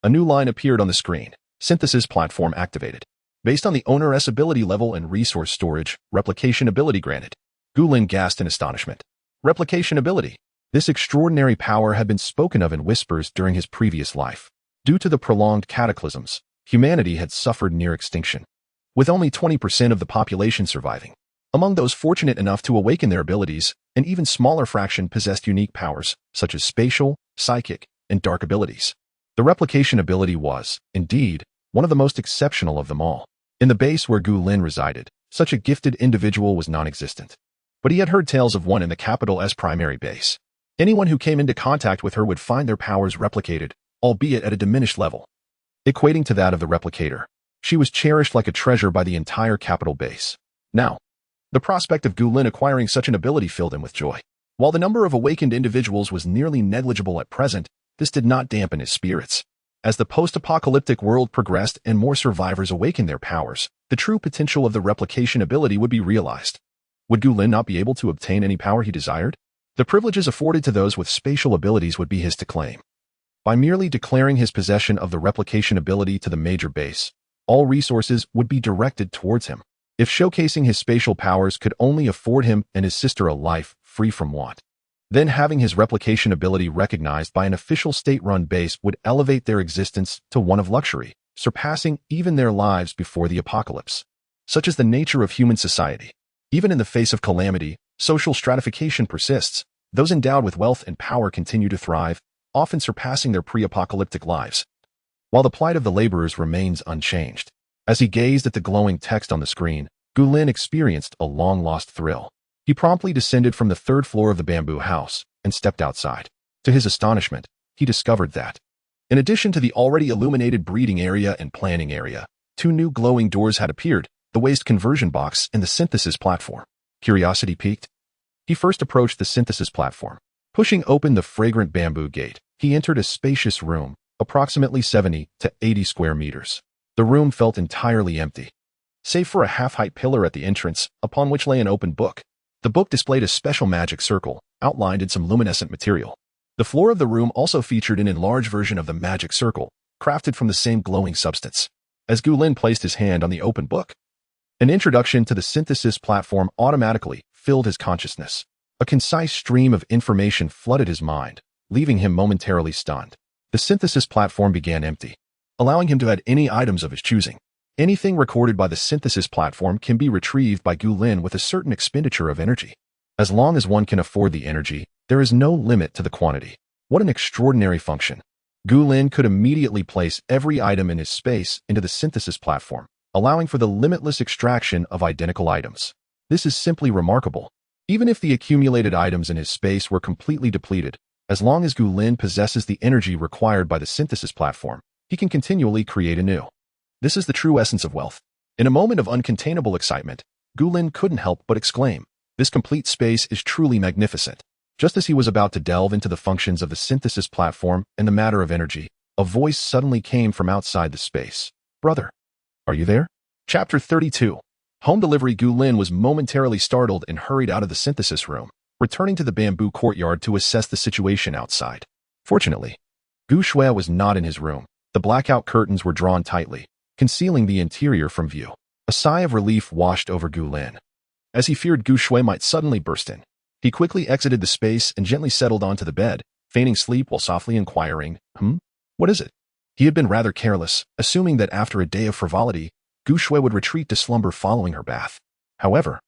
a new line appeared on the screen. Synthesis platform activated. Based on the owner's ability level and resource storage, replication ability granted. Gulin gasped in astonishment. Replication ability. This extraordinary power had been spoken of in whispers during his previous life. Due to the prolonged cataclysms, humanity had suffered near extinction, with only 20% of the population surviving. Among those fortunate enough to awaken their abilities, an even smaller fraction possessed unique powers, such as spatial, psychic, and dark abilities. The replication ability was, indeed, one of the most exceptional of them all. In the base where Gulin resided, such a gifted individual was non-existent. But he had heard tales of one in the capital's primary base. Anyone who came into contact with her would find their powers replicated, albeit at a diminished level, equating to that of the replicator. She was cherished like a treasure by the entire capital base. Now, the prospect of Gu Lin acquiring such an ability filled him with joy. While the number of awakened individuals was nearly negligible at present, this did not dampen his spirits. As the post-apocalyptic world progressed and more survivors awakened their powers, the true potential of the replication ability would be realized. Would Gu Lin not be able to obtain any power he desired? The privileges afforded to those with spatial abilities would be his to claim. By merely declaring his possession of the replication ability to the major base, all resources would be directed towards him. If showcasing his spatial powers could only afford him and his sister a life free from want, then having his replication ability recognized by an official state-run base would elevate their existence to one of luxury, surpassing even their lives before the apocalypse. Such is the nature of human society. Even in the face of calamity, social stratification persists. Those endowed with wealth and power continue to thrive, often surpassing their pre-apocalyptic lives, while the plight of the laborers remains unchanged. As he gazed at the glowing text on the screen, Gu Lin experienced a long-lost thrill. He promptly descended from the third floor of the bamboo house and stepped outside. To his astonishment, he discovered that, in addition to the already illuminated breeding area and planning area, two new glowing doors had appeared, the waste conversion box and the synthesis platform. Curiosity piqued. He first approached the synthesis platform. Pushing open the fragrant bamboo gate, he entered a spacious room, approximately 70 to 80 square meters. The room felt entirely empty, save for a half-height pillar at the entrance, upon which lay an open book. The book displayed a special magic circle, outlined in some luminescent material. The floor of the room also featured an enlarged version of the magic circle, crafted from the same glowing substance. As Gu Lin placed his hand on the open book, an introduction to the synthesis platform automatically filled his consciousness. A concise stream of information flooded his mind, leaving him momentarily stunned. The synthesis platform began empty, allowing him to add any items of his choosing. Anything recorded by the synthesis platform can be retrieved by Gu Lin with a certain expenditure of energy. As long as one can afford the energy, there is no limit to the quantity. What an extraordinary function. Gu Lin could immediately place every item in his space into the synthesis platform, allowing for the limitless extraction of identical items. This is simply remarkable. Even if the accumulated items in his space were completely depleted, as long as Gu Lin possesses the energy required by the synthesis platform, he can continually create anew. This is the true essence of wealth. In a moment of uncontainable excitement, Gu Lin couldn't help but exclaim, "This complete space is truly magnificent." Just as he was about to delve into the functions of the synthesis platform and the matter of energy, a voice suddenly came from outside the space. "Brother, are you there?" Chapter 32. Home delivery. Gu Lin was momentarily startled and hurried out of the synthesis room, returning to the bamboo courtyard to assess the situation outside. Fortunately, Gu Shui was not in his room. The blackout curtains were drawn tightly, concealing the interior from view. A sigh of relief washed over Gu Lin, as he feared Gu Shui might suddenly burst in. He quickly exited the space and gently settled onto the bed, feigning sleep while softly inquiring, What is it?" He had been rather careless, assuming that after a day of frivolity, Gu Shui would retreat to slumber following her bath. However,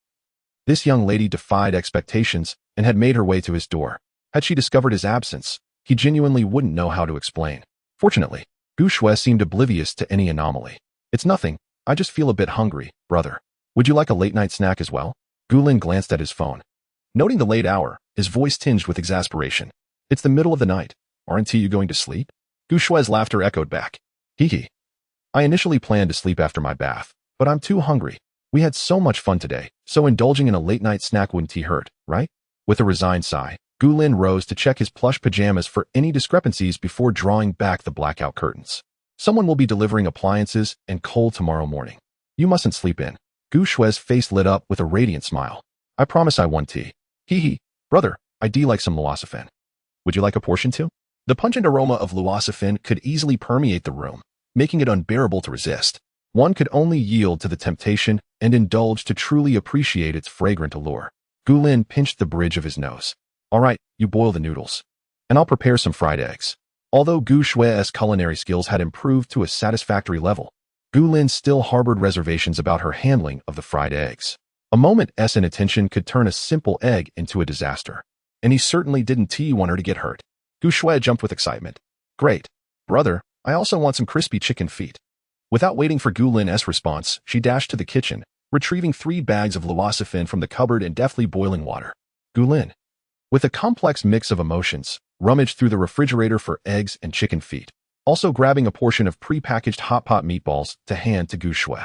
this young lady defied expectations and had made her way to his door. Had she discovered his absence, he genuinely wouldn't know how to explain. Fortunately, Gu Shui seemed oblivious to any anomaly. "It's nothing. I just feel a bit hungry, brother. Would you like a late-night snack as well?" Gu Lin glanced at his phone. Noting the late hour, his voice tinged with exasperation. "It's the middle of the night. Aren't you going to sleep?" Gu Shui's laughter echoed back. "Hee. I initially planned to sleep after my bath, but I'm too hungry. We had so much fun today, so indulging in a late-night snack wouldn't hurt, right?" With a resigned sigh, Gu Lin rose to check his plush pajamas for any discrepancies before drawing back the blackout curtains. "Someone will be delivering appliances and coal tomorrow morning. You mustn't sleep in." Gu Shui's face lit up with a radiant smile. "I promise I want tea." Hee. "Brother, I do like some luocefen. Would you like a portion too?" The pungent aroma of luocefen could easily permeate the room, making it unbearable to resist. One could only yield to the temptation and indulge to truly appreciate its fragrant allure. Gu Lin pinched the bridge of his nose. "All right, you boil the noodles, and I'll prepare some fried eggs." Although Gu Shui's culinary skills had improved to a satisfactory level, Gu Lin still harbored reservations about her handling of the fried eggs. A moment's inattention could turn a simple egg into a disaster, and he certainly didn't want her to get hurt. Gu Shui jumped with excitement. "Great. Brother, I also want some crispy chicken feet." Without waiting for Gu Lin's response, she dashed to the kitchen, retrieving 3 bags of luocefen from the cupboard and deftly boiling water. Gu Lin, with a complex mix of emotions, rummaged through the refrigerator for eggs and chicken feet. also grabbing a portion of pre-packaged hot pot meatballs to hand to Gu Shui.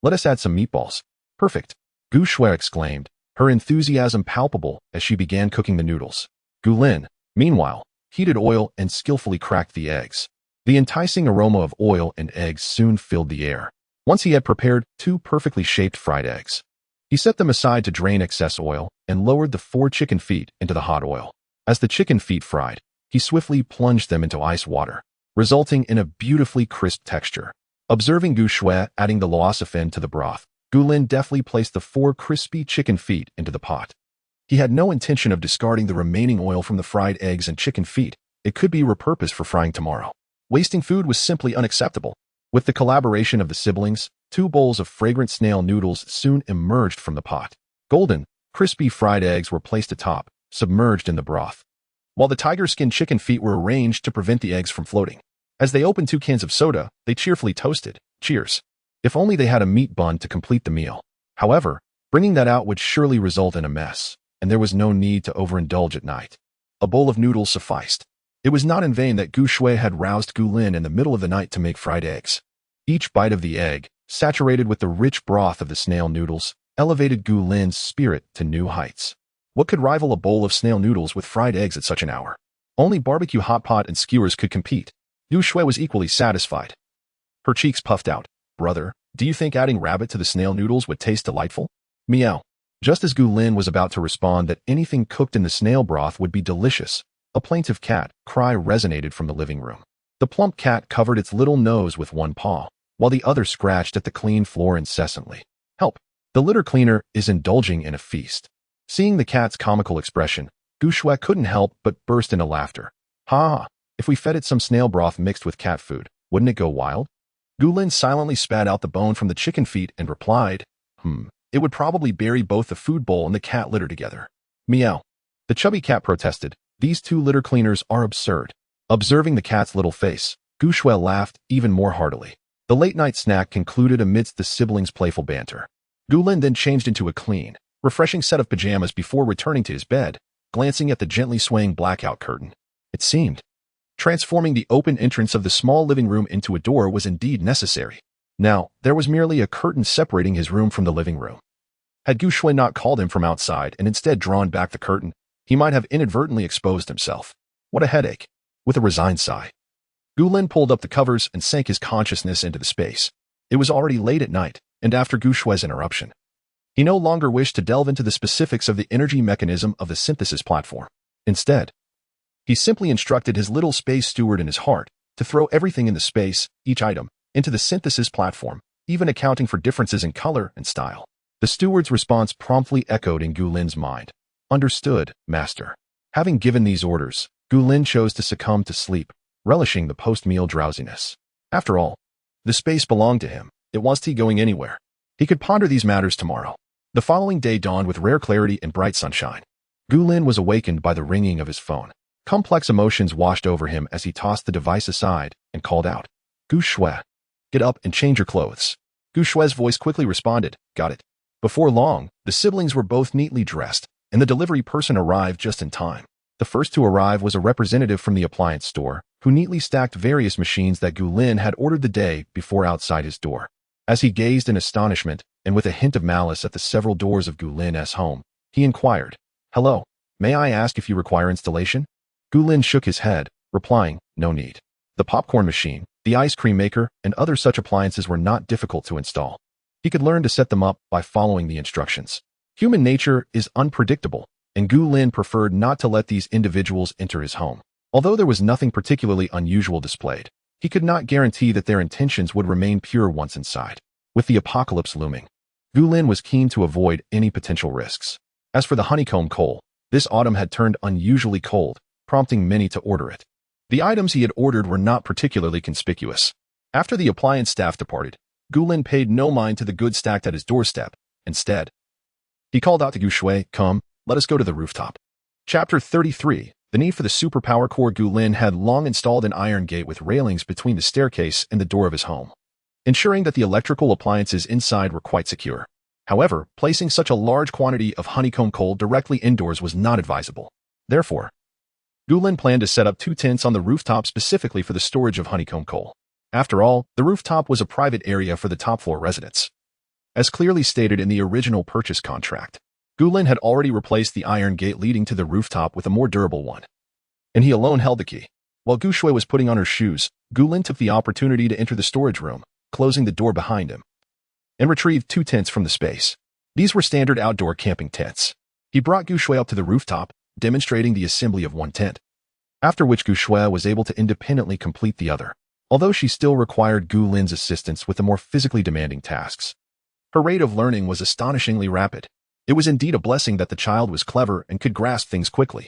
Let us add some meatballs. Perfect, Gu Shui exclaimed, her enthusiasm palpable as she began cooking the noodles. Gu Lin, meanwhile, heated oil and skillfully cracked the eggs. The enticing aroma of oil and eggs soon filled the air. Once he had prepared 2 perfectly shaped fried eggs, he set them aside to drain excess oil and lowered the 4 chicken feet into the hot oil. As the chicken feet fried, he swiftly plunged them into ice water, resulting in a beautifully crisp texture. Observing Gu Shui adding the loasafen to the broth, Gu Lin deftly placed the 4 crispy chicken feet into the pot. He had no intention of discarding the remaining oil from the fried eggs and chicken feet. It could be repurposed for frying tomorrow. Wasting food was simply unacceptable. With the collaboration of the siblings, 2 bowls of fragrant snail noodles soon emerged from the pot. Golden, crispy fried eggs were placed atop, submerged in the broth, while the tiger-skin chicken feet were arranged to prevent the eggs from floating. As they opened 2 cans of soda, they cheerfully toasted, "Cheers." If only they had a meat bun to complete the meal. However, bringing that out would surely result in a mess, and there was no need to overindulge at night. A bowl of noodles sufficed. It was not in vain that Gu Shui had roused Gu Lin in the middle of the night to make fried eggs. Each bite of the egg, saturated with the rich broth of the snail noodles, elevated Gu Lin's spirit to new heights. What could rival a bowl of snail noodles with fried eggs at such an hour? Only barbecue hot pot and skewers could compete. Gu Shui was equally satisfied. Her cheeks puffed out. "Brother, do you think adding rabbit to the snail noodles would taste delightful?" Meow. Just as Gu Lin was about to respond that anything cooked in the snail broth would be delicious, a plaintive cat cry resonated from the living room. The plump cat covered its little nose with one paw, while the other scratched at the clean floor incessantly. "Help! The litter cleaner is indulging in a feast." Seeing the cat's comical expression, Gu Shui couldn't help but burst into laughter. "Ha ha! If we fed it some snail broth mixed with cat food, wouldn't it go wild?" Gu Lin silently spat out the bone from the chicken feet and replied, "It would probably bury both the food bowl and the cat litter together." Meow. The chubby cat protested, "These 2 litter cleaners are absurd." Observing the cat's little face, Gu Shui laughed even more heartily. The late-night snack concluded amidst the siblings' playful banter. Gu Lin then changed into a clean, refreshing set of pajamas before returning to his bed, glancing at the gently swaying blackout curtain. It seemed transforming the open entrance of the small living room into a door was indeed necessary. Now, there was merely a curtain separating his room from the living room. Had Gu Shui not called him from outside and instead drawn back the curtain, he might have inadvertently exposed himself. What a headache. With a resigned sigh, Gu Lin pulled up the covers and sank his consciousness into the space. It was already late at night, and after Gu Shui's interruption, he no longer wished to delve into the specifics of the energy mechanism of the synthesis platform. Instead, he simply instructed his little space steward in his heart to throw everything in the space, each item, into the synthesis platform, even accounting for differences in color and style. The steward's response promptly echoed in Gu Lin's mind. "Understood, master." Having given these orders, Gu Lin chose to succumb to sleep, relishing the post-meal drowsiness. After all, the space belonged to him. It wasn't he going anywhere. He could ponder these matters tomorrow. The following day dawned with rare clarity and bright sunshine. Gu Lin was awakened by the ringing of his phone. Complex emotions washed over him as he tossed the device aside and called out, "Gu Shui, get up and change your clothes." Gu Shui's voice quickly responded, "Got it." Before long, the siblings were both neatly dressed, and the delivery person arrived just in time. The first to arrive was a representative from the appliance store, who neatly stacked various machines that Gu Lin had ordered the day before outside his door. As he gazed in astonishment and with a hint of malice at the several doors of Gu Lin's home, he inquired, "Hello, may I ask if you require installation?" Gu Lin shook his head, replying, "No need." The popcorn machine, the ice cream maker, and other such appliances were not difficult to install. He could learn to set them up by following the instructions. Human nature is unpredictable, and Gu Lin preferred not to let these individuals enter his home. Although there was nothing particularly unusual displayed, he could not guarantee that their intentions would remain pure once inside. With the apocalypse looming, Gu Lin was keen to avoid any potential risks. As for the honeycomb coal, this autumn had turned unusually cold, prompting many to order it. The items he had ordered were not particularly conspicuous. After the appliance staff departed, Gu Lin paid no mind to the goods stacked at his doorstep. Instead, he called out to Gu Shui, "Come, let us go to the rooftop." Chapter 33. The need for the superpower core. Gu Lin had long installed an iron gate with railings between the staircase and the door of his home, ensuring that the electrical appliances inside were quite secure. However, placing such a large quantity of honeycomb coal directly indoors was not advisable. Therefore, Gulin planned to set up 2 tents on the rooftop specifically for the storage of honeycomb coal. After all, the rooftop was a private area for the top-floor residents. As clearly stated in the original purchase contract, Gulin had already replaced the iron gate leading to the rooftop with a more durable one, and he alone held the key. While Gu Shui was putting on her shoes, Gulin took the opportunity to enter the storage room, closing the door behind him, and retrieved 2 tents from the space. These were standard outdoor camping tents. He brought Gu Shui up to the rooftop, demonstrating the assembly of 1 tent, after which Gu Shui was able to independently complete the other, although she still required Gu Lin's assistance with the more physically demanding tasks. Her rate of learning was astonishingly rapid. It was indeed a blessing that the child was clever and could grasp things quickly.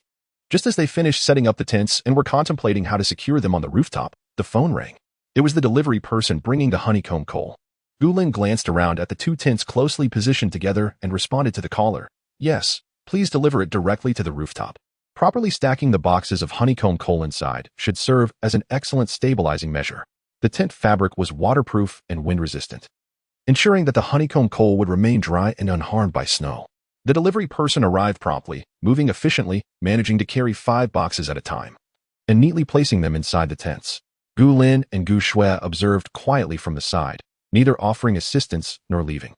Just as they finished setting up the tents and were contemplating how to secure them on the rooftop, the phone rang. It was the delivery person bringing the honeycomb coal. Gu Lin glanced around at the 2 tents closely positioned together and responded to the caller. Yes, please deliver it directly to the rooftop. Properly stacking the boxes of honeycomb coal inside should serve as an excellent stabilizing measure. The tent fabric was waterproof and wind-resistant, ensuring that the honeycomb coal would remain dry and unharmed by snow. The delivery person arrived promptly, moving efficiently, managing to carry 5 boxes at a time, and neatly placing them inside the tents. Gu Lin and Gu Shui observed quietly from the side, neither offering assistance nor leaving.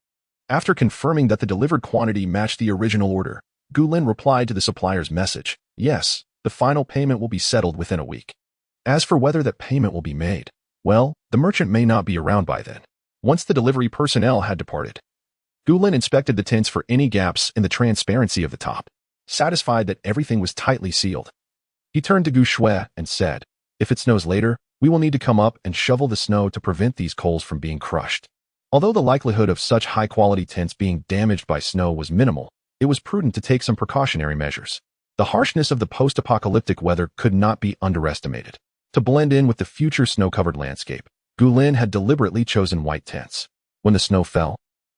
After confirming that the delivered quantity matched the original order, Gu Lin replied to the supplier's message. Yes, the final payment will be settled within a week. As for whether that payment will be made, well, the merchant may not be around by then. Once the delivery personnel had departed, Gu Lin inspected the tents for any gaps in the transparency of the top. Satisfied that everything was tightly sealed, he turned to Gu Shui and said, "If it snows later, we will need to come up and shovel the snow to prevent these coals from being crushed." Although the likelihood of such high-quality tents being damaged by snow was minimal, it was prudent to take some precautionary measures. The harshness of the post-apocalyptic weather could not be underestimated. To blend in with the future snow-covered landscape, Gu Lin had deliberately chosen white tents. When the snow fell,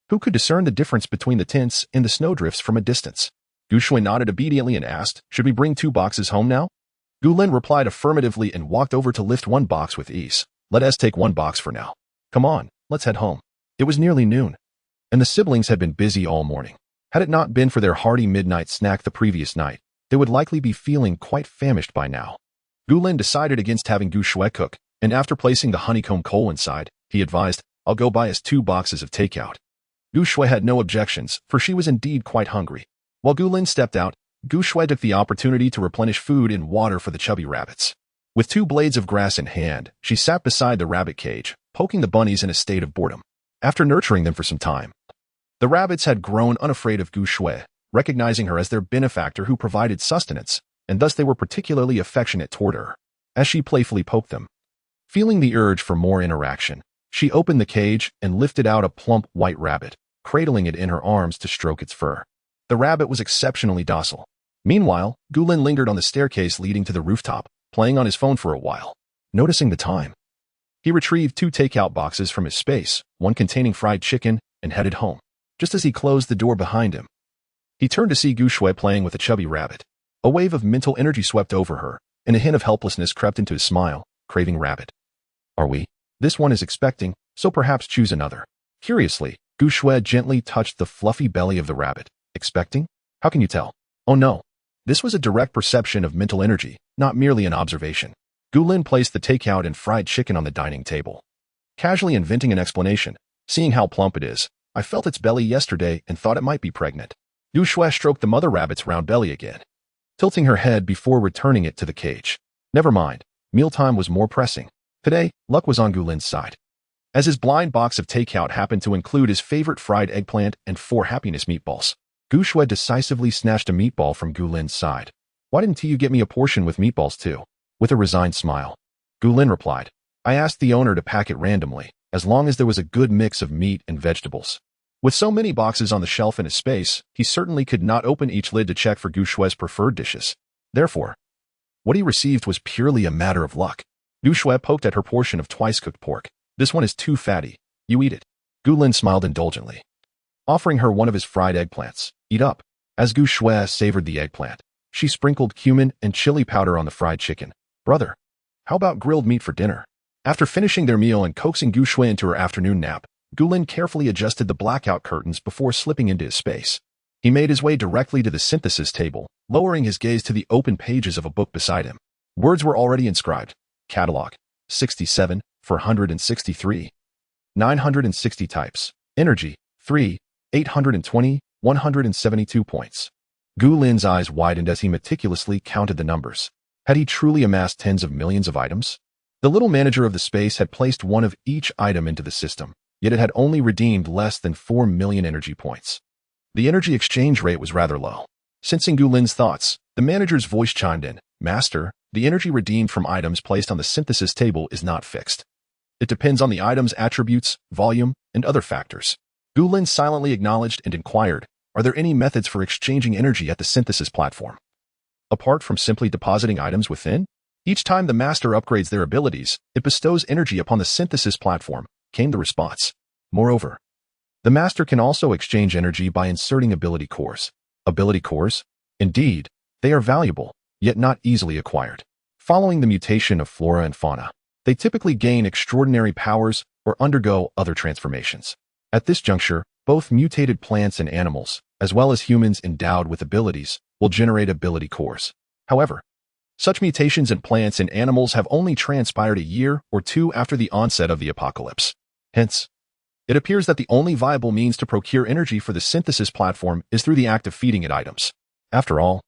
who could discern the difference between the tents and the snowdrifts from a distance? Gu Shui nodded obediently and asked, "Should we bring 2 boxes home now?" Gu Lin replied affirmatively and walked over to lift 1 box with ease. "Let us take 1 box for now. Come on, let's head home." It was nearly noon, and the siblings had been busy all morning. Had it not been for their hearty midnight snack the previous night, they would likely be feeling quite famished by now. Gu Lin decided against having Gu Shui cook, and after placing the honeycomb coal inside, he advised, "I'll go buy us 2 boxes of takeout." Gu Shui had no objections, for she was indeed quite hungry. While Gu Lin stepped out, Gu Shui took the opportunity to replenish food and water for the chubby rabbits. With 2 blades of grass in hand, she sat beside the rabbit cage, poking the bunnies in a state of boredom. After nurturing them for some time, the rabbits had grown unafraid of Gu Shui, recognizing her as their benefactor who provided sustenance, and thus they were particularly affectionate toward her, as she playfully poked them. Feeling the urge for more interaction, she opened the cage and lifted out a plump white rabbit, cradling it in her arms to stroke its fur. The rabbit was exceptionally docile. Meanwhile, Gu Lin lingered on the staircase leading to the rooftop, playing on his phone for a while. Noticing the time, he retrieved 2 takeout boxes from his space, one containing fried chicken, and headed home. Just as he closed the door behind him, he turned to see Gu Shui playing with a chubby rabbit. A wave of mental energy swept over her, and a hint of helplessness crept into his smile, craving rabbit. "Are we? This one is expecting, so perhaps choose another." Curiously, Gu Shui gently touched the fluffy belly of the rabbit. "Expecting? How can you tell?" "Oh no." This was a direct perception of mental energy, not merely an observation. Gu Lin placed the takeout and fried chicken on the dining table, casually inventing an explanation. "Seeing how plump it is, I felt its belly yesterday and thought it might be pregnant." Gu Shui stroked the mother rabbit's round belly again, tilting her head before returning it to the cage. Never mind, mealtime was more pressing. Today, luck was on Gu Lin's side, as his blind box of takeout happened to include his favorite fried eggplant and 4 happiness meatballs. Gu Shui decisively snatched a meatball from Gu Lin's side. "Why didn't you get me a portion with meatballs too?" With a resigned smile, Gu Lin replied, "I asked the owner to pack it randomly, as long as there was a good mix of meat and vegetables." With so many boxes on the shelf in his space, he certainly could not open each lid to check for Gu Shui's preferred dishes. Therefore, what he received was purely a matter of luck. Gu Shui poked at her portion of twice-cooked pork. "This one is too fatty. You eat it." Gu Lin smiled indulgently, offering her one of his fried eggplants. "Eat up." As Gu Shui savored the eggplant, she sprinkled cumin and chili powder on the fried chicken. "Brother, how about grilled meat for dinner?" After finishing their meal and coaxing Gu Shui into her afternoon nap, Gu Lin carefully adjusted the blackout curtains before slipping into his space. He made his way directly to the synthesis table, lowering his gaze to the open pages of a book beside him. Words were already inscribed. Catalog. 67, 463. 960 types. Energy. 3, 820, 172 points. Gu Lin's eyes widened as he meticulously counted the numbers. Had he truly amassed tens of millions of items? The little manager of the space had placed one of each item into the system, yet it had only redeemed less than 4 million energy points. The energy exchange rate was rather low. Sensing Gu Lin's thoughts, the manager's voice chimed in. Master, the energy redeemed from items placed on the synthesis table is not fixed. It depends on the item's attributes, volume, and other factors. Gu Lin silently acknowledged and inquired, are there any methods for exchanging energy at the synthesis platform? Apart from simply depositing items within? Each time the master upgrades their abilities, it bestows energy upon the synthesis platform, came the response. Moreover, the master can also exchange energy by inserting ability cores. Ability cores? Indeed, they are valuable, yet not easily acquired. Following the mutation of flora and fauna, they typically gain extraordinary powers or undergo other transformations. At this juncture, both mutated plants and animals, as well as humans endowed with abilities, will generate ability cores. However, such mutations in plants and animals have only transpired a year or two after the onset of the apocalypse. Hence, it appears that the only viable means to procure energy for the synthesis platform is through the act of feeding it items. After all,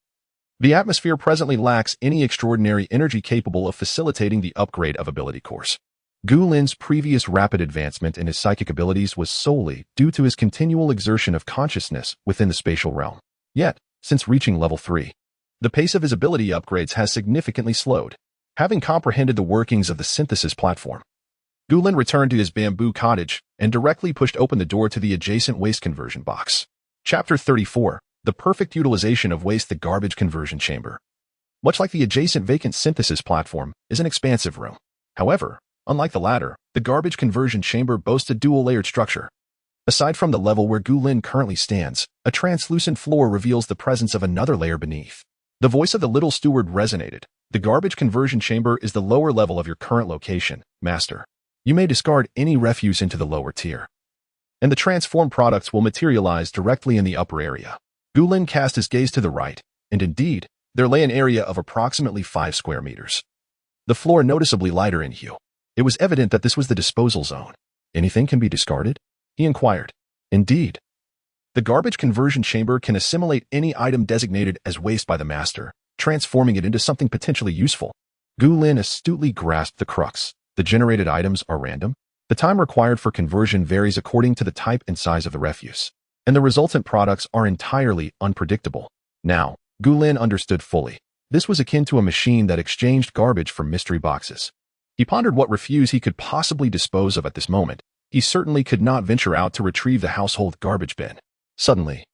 the atmosphere presently lacks any extraordinary energy capable of facilitating the upgrade of ability cores. Gu Lin's previous rapid advancement in his psychic abilities was solely due to his continual exertion of consciousness within the spatial realm. Yet, since reaching level 3, the pace of his ability upgrades has significantly slowed. Having comprehended the workings of the synthesis platform, Gu Lin returned to his bamboo cottage and directly pushed open the door to the adjacent waste conversion box. Chapter 34. The perfect utilization of waste. The garbage conversion chamber, much like the adjacent vacant synthesis platform, is an expansive room. However, unlike the latter, the garbage conversion chamber boasts a dual-layered structure. Aside from the level where Gu Lin currently stands, a translucent floor reveals the presence of another layer beneath. The voice of the little steward resonated. The garbage conversion chamber is the lower level of your current location, Master. You may discard any refuse into the lower tier, and the transformed products will materialize directly in the upper area. Gu Lin cast his gaze to the right, and indeed, there lay an area of approximately 5 square meters. The floor noticeably lighter in hue. It was evident that this was the disposal zone. Anything can be discarded? He inquired. Indeed. The garbage conversion chamber can assimilate any item designated as waste by the master, transforming it into something potentially useful. Gu Lin astutely grasped the crux. The generated items are random. The time required for conversion varies according to the type and size of the refuse, and the resultant products are entirely unpredictable. Now, Gu Lin understood fully. This was akin to a machine that exchanged garbage for mystery boxes. He pondered what refuse he could possibly dispose of at this moment. He certainly could not venture out to retrieve the household garbage bin. Suddenly,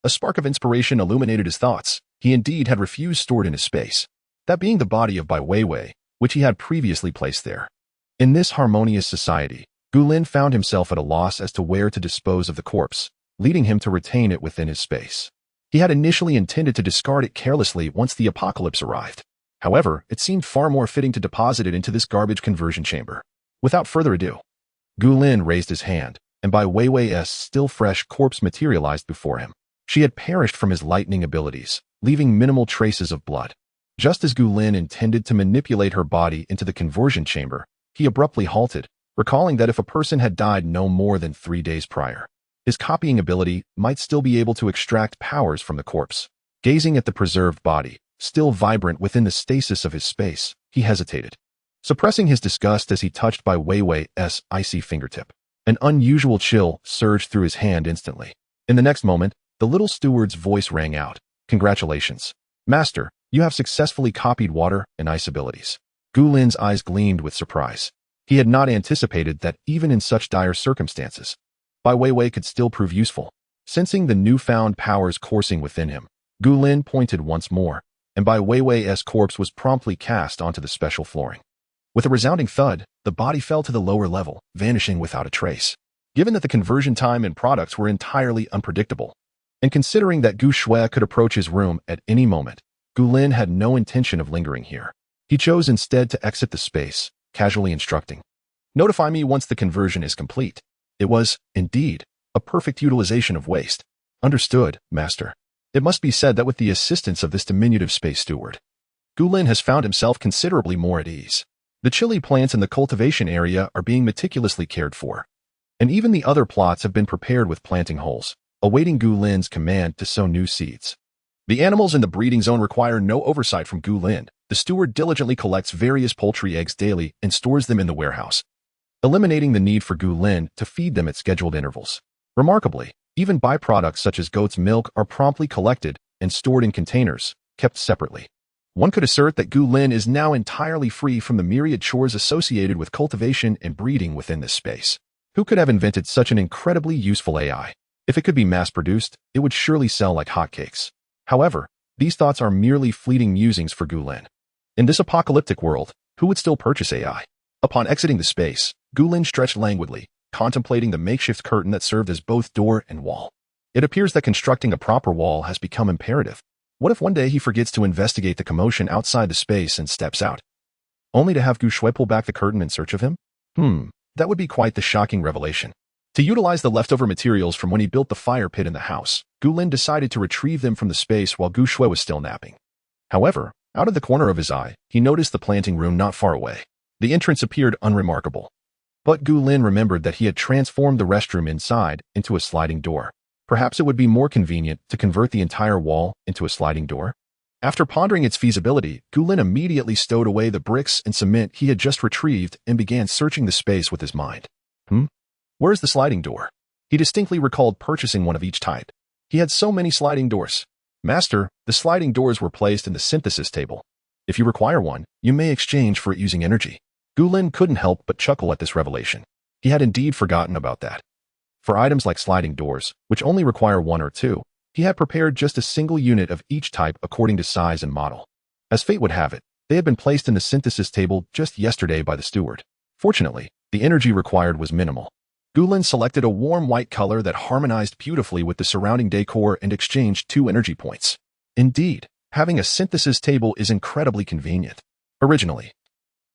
a spark of inspiration illuminated his thoughts. He indeed had refuse stored in his space, that being the body of Bai Weiwei, which he had previously placed there. In this harmonious society, Gu Lin found himself at a loss as to where to dispose of the corpse, leading him to retain it within his space. He had initially intended to discard it carelessly once the apocalypse arrived. However, it seemed far more fitting to deposit it into this garbage conversion chamber. Without further ado, Gu Lin raised his hand, and Bai Weiwei's still fresh corpse materialized before him. She had perished from his lightning abilities, leaving minimal traces of blood. Just as Gu Lin intended to manipulate her body into the conversion chamber, he abruptly halted, recalling that if a person had died no more than 3 days prior, his copying ability might still be able to extract powers from the corpse. Gazing at the preserved body, still vibrant within the stasis of his space, he hesitated, suppressing his disgust as he touched Bai Weiwei's icy fingertip. An unusual chill surged through his hand instantly. In the next moment, the little steward's voice rang out. Congratulations, Master, you have successfully copied water and ice abilities. Gu Lin's eyes gleamed with surprise. He had not anticipated that even in such dire circumstances, Bai Weiwei could still prove useful. Sensing the newfound powers coursing within him, Gu Lin pointed once more, and Bai Weiwei's corpse was promptly cast onto the special flooring. With a resounding thud, the body fell to the lower level, vanishing without a trace. Given that the conversion time and products were entirely unpredictable, and considering that Gu Shui could approach his room at any moment, Gu Lin had no intention of lingering here. He chose instead to exit the space, casually instructing, "Notify me once the conversion is complete." It was, indeed, a perfect utilization of waste. Understood, Master. It must be said that with the assistance of this diminutive space steward, Gulin has found himself considerably more at ease. The chili plants in the cultivation area are being meticulously cared for, and even the other plots have been prepared with planting holes, awaiting Gulin's command to sow new seeds. The animals in the breeding zone require no oversight from Gulin. The steward diligently collects various poultry eggs daily and stores them in the warehouse, eliminating the need for Gulin to feed them at scheduled intervals. Remarkably, even byproducts such as goat's milk are promptly collected and stored in containers, kept separately. One could assert that Gulin is now entirely free from the myriad chores associated with cultivation and breeding within this space. Who could have invented such an incredibly useful AI? If it could be mass-produced, it would surely sell like hotcakes. However, these thoughts are merely fleeting musings for Gulin. In this apocalyptic world, who would still purchase AI? Upon exiting the space, Gulin stretched languidly, contemplating the makeshift curtain that served as both door and wall. It appears that constructing a proper wall has become imperative. What if one day he forgets to investigate the commotion outside the space and steps out, only to have Gu Shui pull back the curtain in search of him? That would be quite the shocking revelation. To utilize the leftover materials from when he built the fire pit in the house, Gulin decided to retrieve them from the space while Gu Shui was still napping. However, out of the corner of his eye, he noticed the planting room not far away. The entrance appeared unremarkable, but Gulin remembered that he had transformed the restroom inside into a sliding door. Perhaps it would be more convenient to convert the entire wall into a sliding door? After pondering its feasibility, Gulin immediately stowed away the bricks and cement he had just retrieved and began searching the space with his mind. Where's the sliding door? He distinctly recalled purchasing one of each type. He had so many sliding doors. Master, the sliding doors were placed in the synthesis table. If you require one, you may exchange for it using energy. Gulin couldn't help but chuckle at this revelation. He had indeed forgotten about that. For items like sliding doors, which only require one or two, he had prepared just a single unit of each type according to size and model. As fate would have it, they had been placed in the synthesis table just yesterday by the steward. Fortunately, the energy required was minimal. Gulin selected a warm white color that harmonized beautifully with the surrounding decor and exchanged 2 energy points. Indeed, having a synthesis table is incredibly convenient. Originally,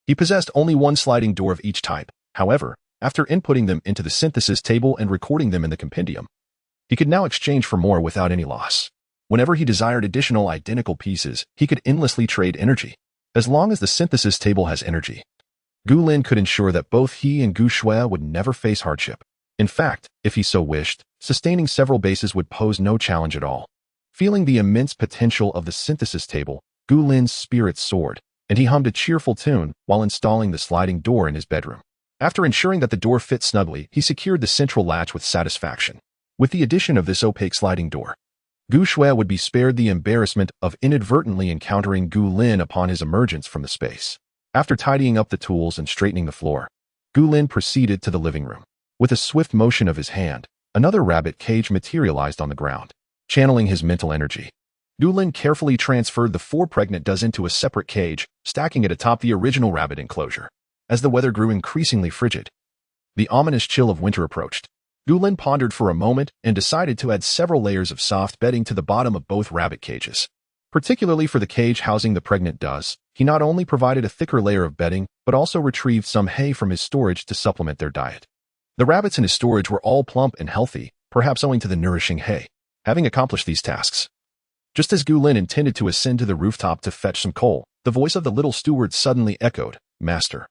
he possessed only one sliding door of each type. However, after inputting them into the synthesis table and recording them in the compendium, he could now exchange for more without any loss. Whenever he desired additional identical pieces, he could endlessly trade energy. As long as the synthesis table has energy, Gulin could ensure that both he and Gu Shui would never face hardship. In fact, if he so wished, sustaining several bases would pose no challenge at all. Feeling the immense potential of the synthesis table, Gulin's spirits soared, and he hummed a cheerful tune while installing the sliding door in his bedroom. After ensuring that the door fit snugly, he secured the central latch with satisfaction. With the addition of this opaque sliding door, Gu Shui would be spared the embarrassment of inadvertently encountering Gulin upon his emergence from the space. After tidying up the tools and straightening the floor, Gulin proceeded to the living room. With a swift motion of his hand, another rabbit cage materialized on the ground. Channeling his mental energy, Gulin carefully transferred the 4 pregnant does into a separate cage, stacking it atop the original rabbit enclosure. As the weather grew increasingly frigid, the ominous chill of winter approached. Gulin pondered for a moment and decided to add several layers of soft bedding to the bottom of both rabbit cages. Particularly for the cage housing the pregnant does, he not only provided a thicker layer of bedding, but also retrieved some hay from his storage to supplement their diet. The rabbits in his storage were all plump and healthy, perhaps owing to the nourishing hay. Having accomplished these tasks, just as Gulin intended to ascend to the rooftop to fetch some coal, the voice of the little steward suddenly echoed, "Master,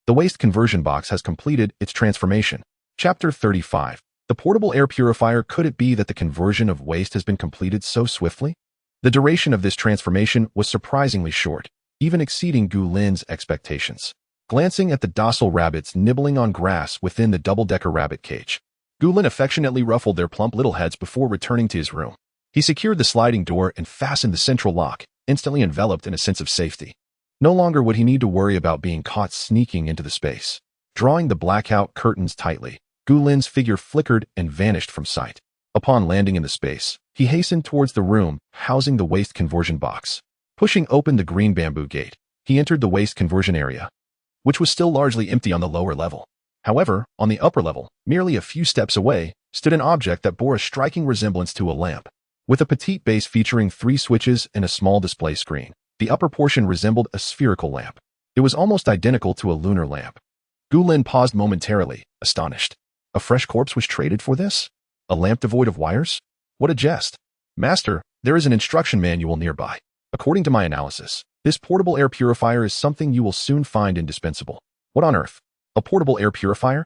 the waste conversion box has completed its transformation." Chapter 35. The portable air purifier. Could it be that the conversion of waste has been completed so swiftly? The duration of this transformation was surprisingly short, even exceeding Gulin's expectations. Glancing at the docile rabbits nibbling on grass within the double-decker rabbit cage, Gulin affectionately ruffled their plump little heads before returning to his room. He secured the sliding door and fastened the central lock, instantly enveloped in a sense of safety. No longer would he need to worry about being caught sneaking into the space. Drawing the blackout curtains tightly, Gulin's figure flickered and vanished from sight. Upon landing in the space, he hastened towards the room housing the waste conversion box. Pushing open the green bamboo gate, he entered the waste conversion area, which was still largely empty on the lower level. However, on the upper level, merely a few steps away, stood an object that bore a striking resemblance to a lamp. With a petite base featuring 3 switches and a small display screen, the upper portion resembled a spherical lamp. It was almost identical to a lunar lamp. Gulin paused momentarily, astonished. A fresh corpse was traded for this? A lamp devoid of wires? What a jest. Master, there is an instruction manual nearby. According to my analysis, this portable air purifier is something you will soon find indispensable. What on earth? A portable air purifier?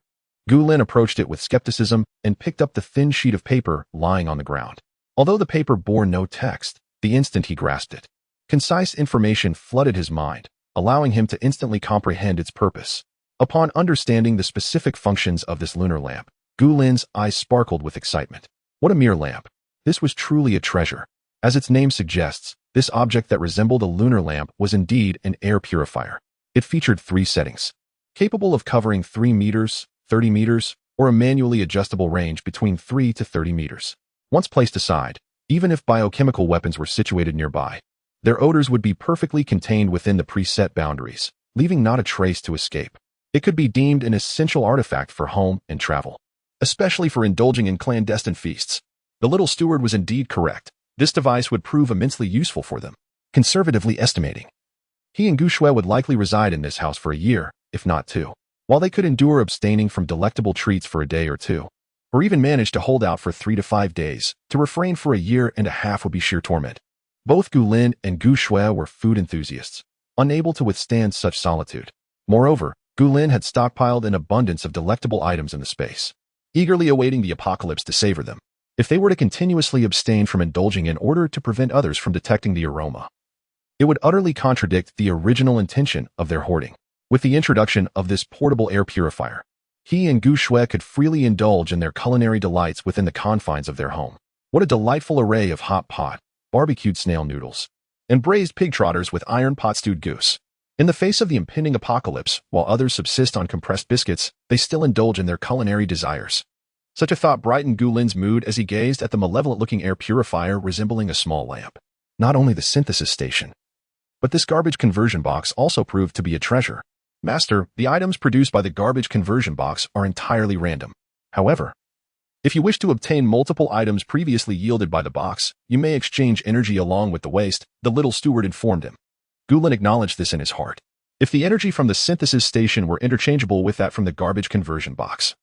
Gu Lin approached it with skepticism and picked up the thin sheet of paper lying on the ground. Although the paper bore no text, the instant he grasped it, concise information flooded his mind, allowing him to instantly comprehend its purpose. Upon understanding the specific functions of this lunar lamp, Gu Lin's eyes sparkled with excitement. What a mere lamp! This was truly a treasure. As its name suggests, this object that resembled a lunar lamp was indeed an air purifier. It featured 3 settings, capable of covering 3 meters, 30 meters, or a manually adjustable range between 3 to 30 meters. Once placed aside, even if biochemical weapons were situated nearby, their odors would be perfectly contained within the preset boundaries, leaving not a trace to escape. It could be deemed an essential artifact for home and travel, especially for indulging in clandestine feasts. The little steward was indeed correct. This device would prove immensely useful for them. Conservatively estimating, he and Gu Shui would likely reside in this house for a year, if not 2. While they could endure abstaining from delectable treats for a day or 2, or even manage to hold out for 3 to 5 days, to refrain for a year and a half would be sheer torment. Both Gu Lin and Gu Shui were food enthusiasts, unable to withstand such solitude. Moreover, Gu Lin had stockpiled an abundance of delectable items in the space, eagerly awaiting the apocalypse to savor them. If they were to continuously abstain from indulging in order to prevent others from detecting the aroma, it would utterly contradict the original intention of their hoarding. With the introduction of this portable air purifier, he and Gu Shui could freely indulge in their culinary delights within the confines of their home. What a delightful array of hot pot, barbecued snail noodles, and braised pig trotters with iron pot stewed goose. In the face of the impending apocalypse, while others subsist on compressed biscuits, they still indulge in their culinary desires. Such a thought brightened Gu Lin's mood as he gazed at the malevolent-looking air purifier resembling a small lamp. Not only the synthesis station, but this garbage conversion box also proved to be a treasure. Master, the items produced by the garbage conversion box are entirely random. However, if you wish to obtain multiple items previously yielded by the box, you may exchange energy along with the waste, the little steward informed him. Gu Lin acknowledged this in his heart. If the energy from the synthesis station were interchangeable with that from the garbage conversion box,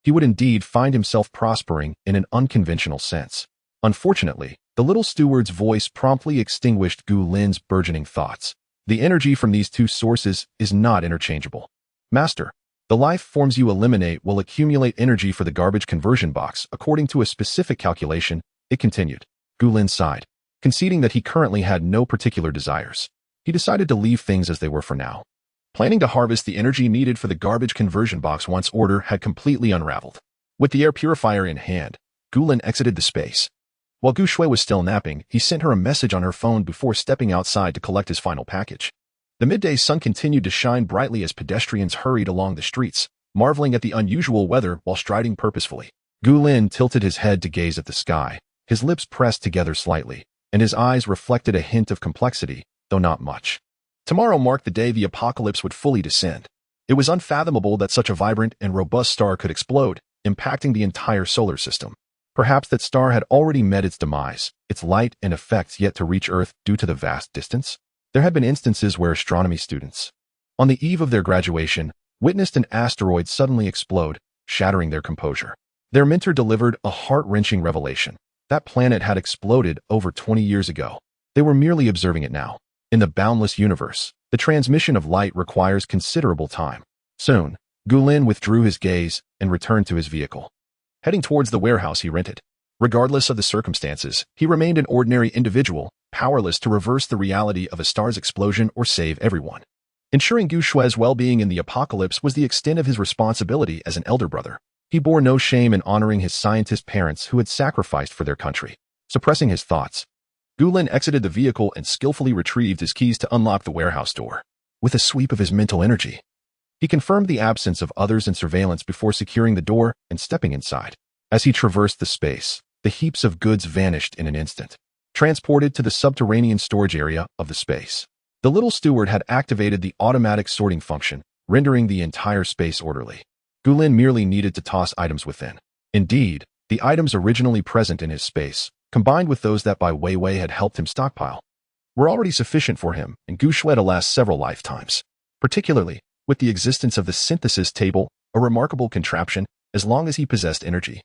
he would indeed find himself prospering in an unconventional sense. Unfortunately, the little steward's voice promptly extinguished Gu Lin's burgeoning thoughts. The energy from these 2 sources is not interchangeable. Master, the life forms you eliminate will accumulate energy for the garbage conversion box according to a specific calculation, it continued. Gu Lin sighed, conceding that he currently had no particular desires. He decided to leave things as they were for now, planning to harvest the energy needed for the garbage conversion box once order had completely unraveled. With the air purifier in hand, Gu Lin exited the space. While Gu Shui was still napping, he sent her a message on her phone before stepping outside to collect his final package. The midday sun continued to shine brightly as pedestrians hurried along the streets, marveling at the unusual weather while striding purposefully. Gu Lin tilted his head to gaze at the sky, his lips pressed together slightly, and his eyes reflected a hint of complexity, though not much. Tomorrow marked the day the apocalypse would fully descend. It was unfathomable that such a vibrant and robust star could explode, impacting the entire solar system. Perhaps that star had already met its demise, its light and effects yet to reach Earth due to the vast distance. There had been instances where astronomy students, on the eve of their graduation, witnessed an asteroid suddenly explode, shattering their composure. Their mentor delivered a heart-wrenching revelation. That planet had exploded over 20 years ago. They were merely observing it now. In the boundless universe, the transmission of light requires considerable time. Soon, Gu Lin withdrew his gaze and returned to his vehicle, heading towards the warehouse he rented. Regardless of the circumstances, he remained an ordinary individual, powerless to reverse the reality of a star's explosion or save everyone. Ensuring Gu Shui's well-being in the apocalypse was the extent of his responsibility as an elder brother. He bore no shame in honoring his scientist parents who had sacrificed for their country. Suppressing his thoughts, Gu Lin exited the vehicle and skillfully retrieved his keys to unlock the warehouse door. With a sweep of his mental energy, he confirmed the absence of others in surveillance before securing the door and stepping inside. As he traversed the space, the heaps of goods vanished in an instant, transported to the subterranean storage area of the space. The little steward had activated the automatic sorting function, rendering the entire space orderly. Gu Lin merely needed to toss items within. Indeed, the items originally present in his space, combined with those that Bai Weiwei had helped him stockpile, were already sufficient for him and Gu Shui to last several lifetimes. Particularly, with the existence of the synthesis table, a remarkable contraption, as long as he possessed energy.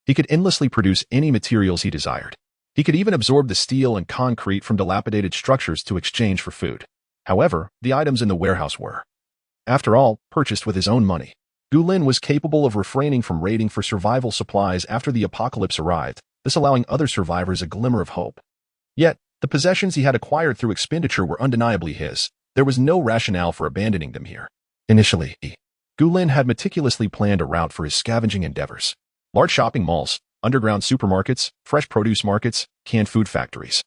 He could endlessly produce any materials he desired. He could even absorb the steel and concrete from dilapidated structures to exchange for food. However, the items in the warehouse were, after all, purchased with his own money. Gu Lin was capable of refraining from raiding for survival supplies after the apocalypse arrived, this allowing other survivors a glimmer of hope. Yet, the possessions he had acquired through expenditure were undeniably his. There was no rationale for abandoning them here. Initially, Gu Lin had meticulously planned a route for his scavenging endeavors. Large shopping malls, underground supermarkets, fresh produce markets, canned food factories,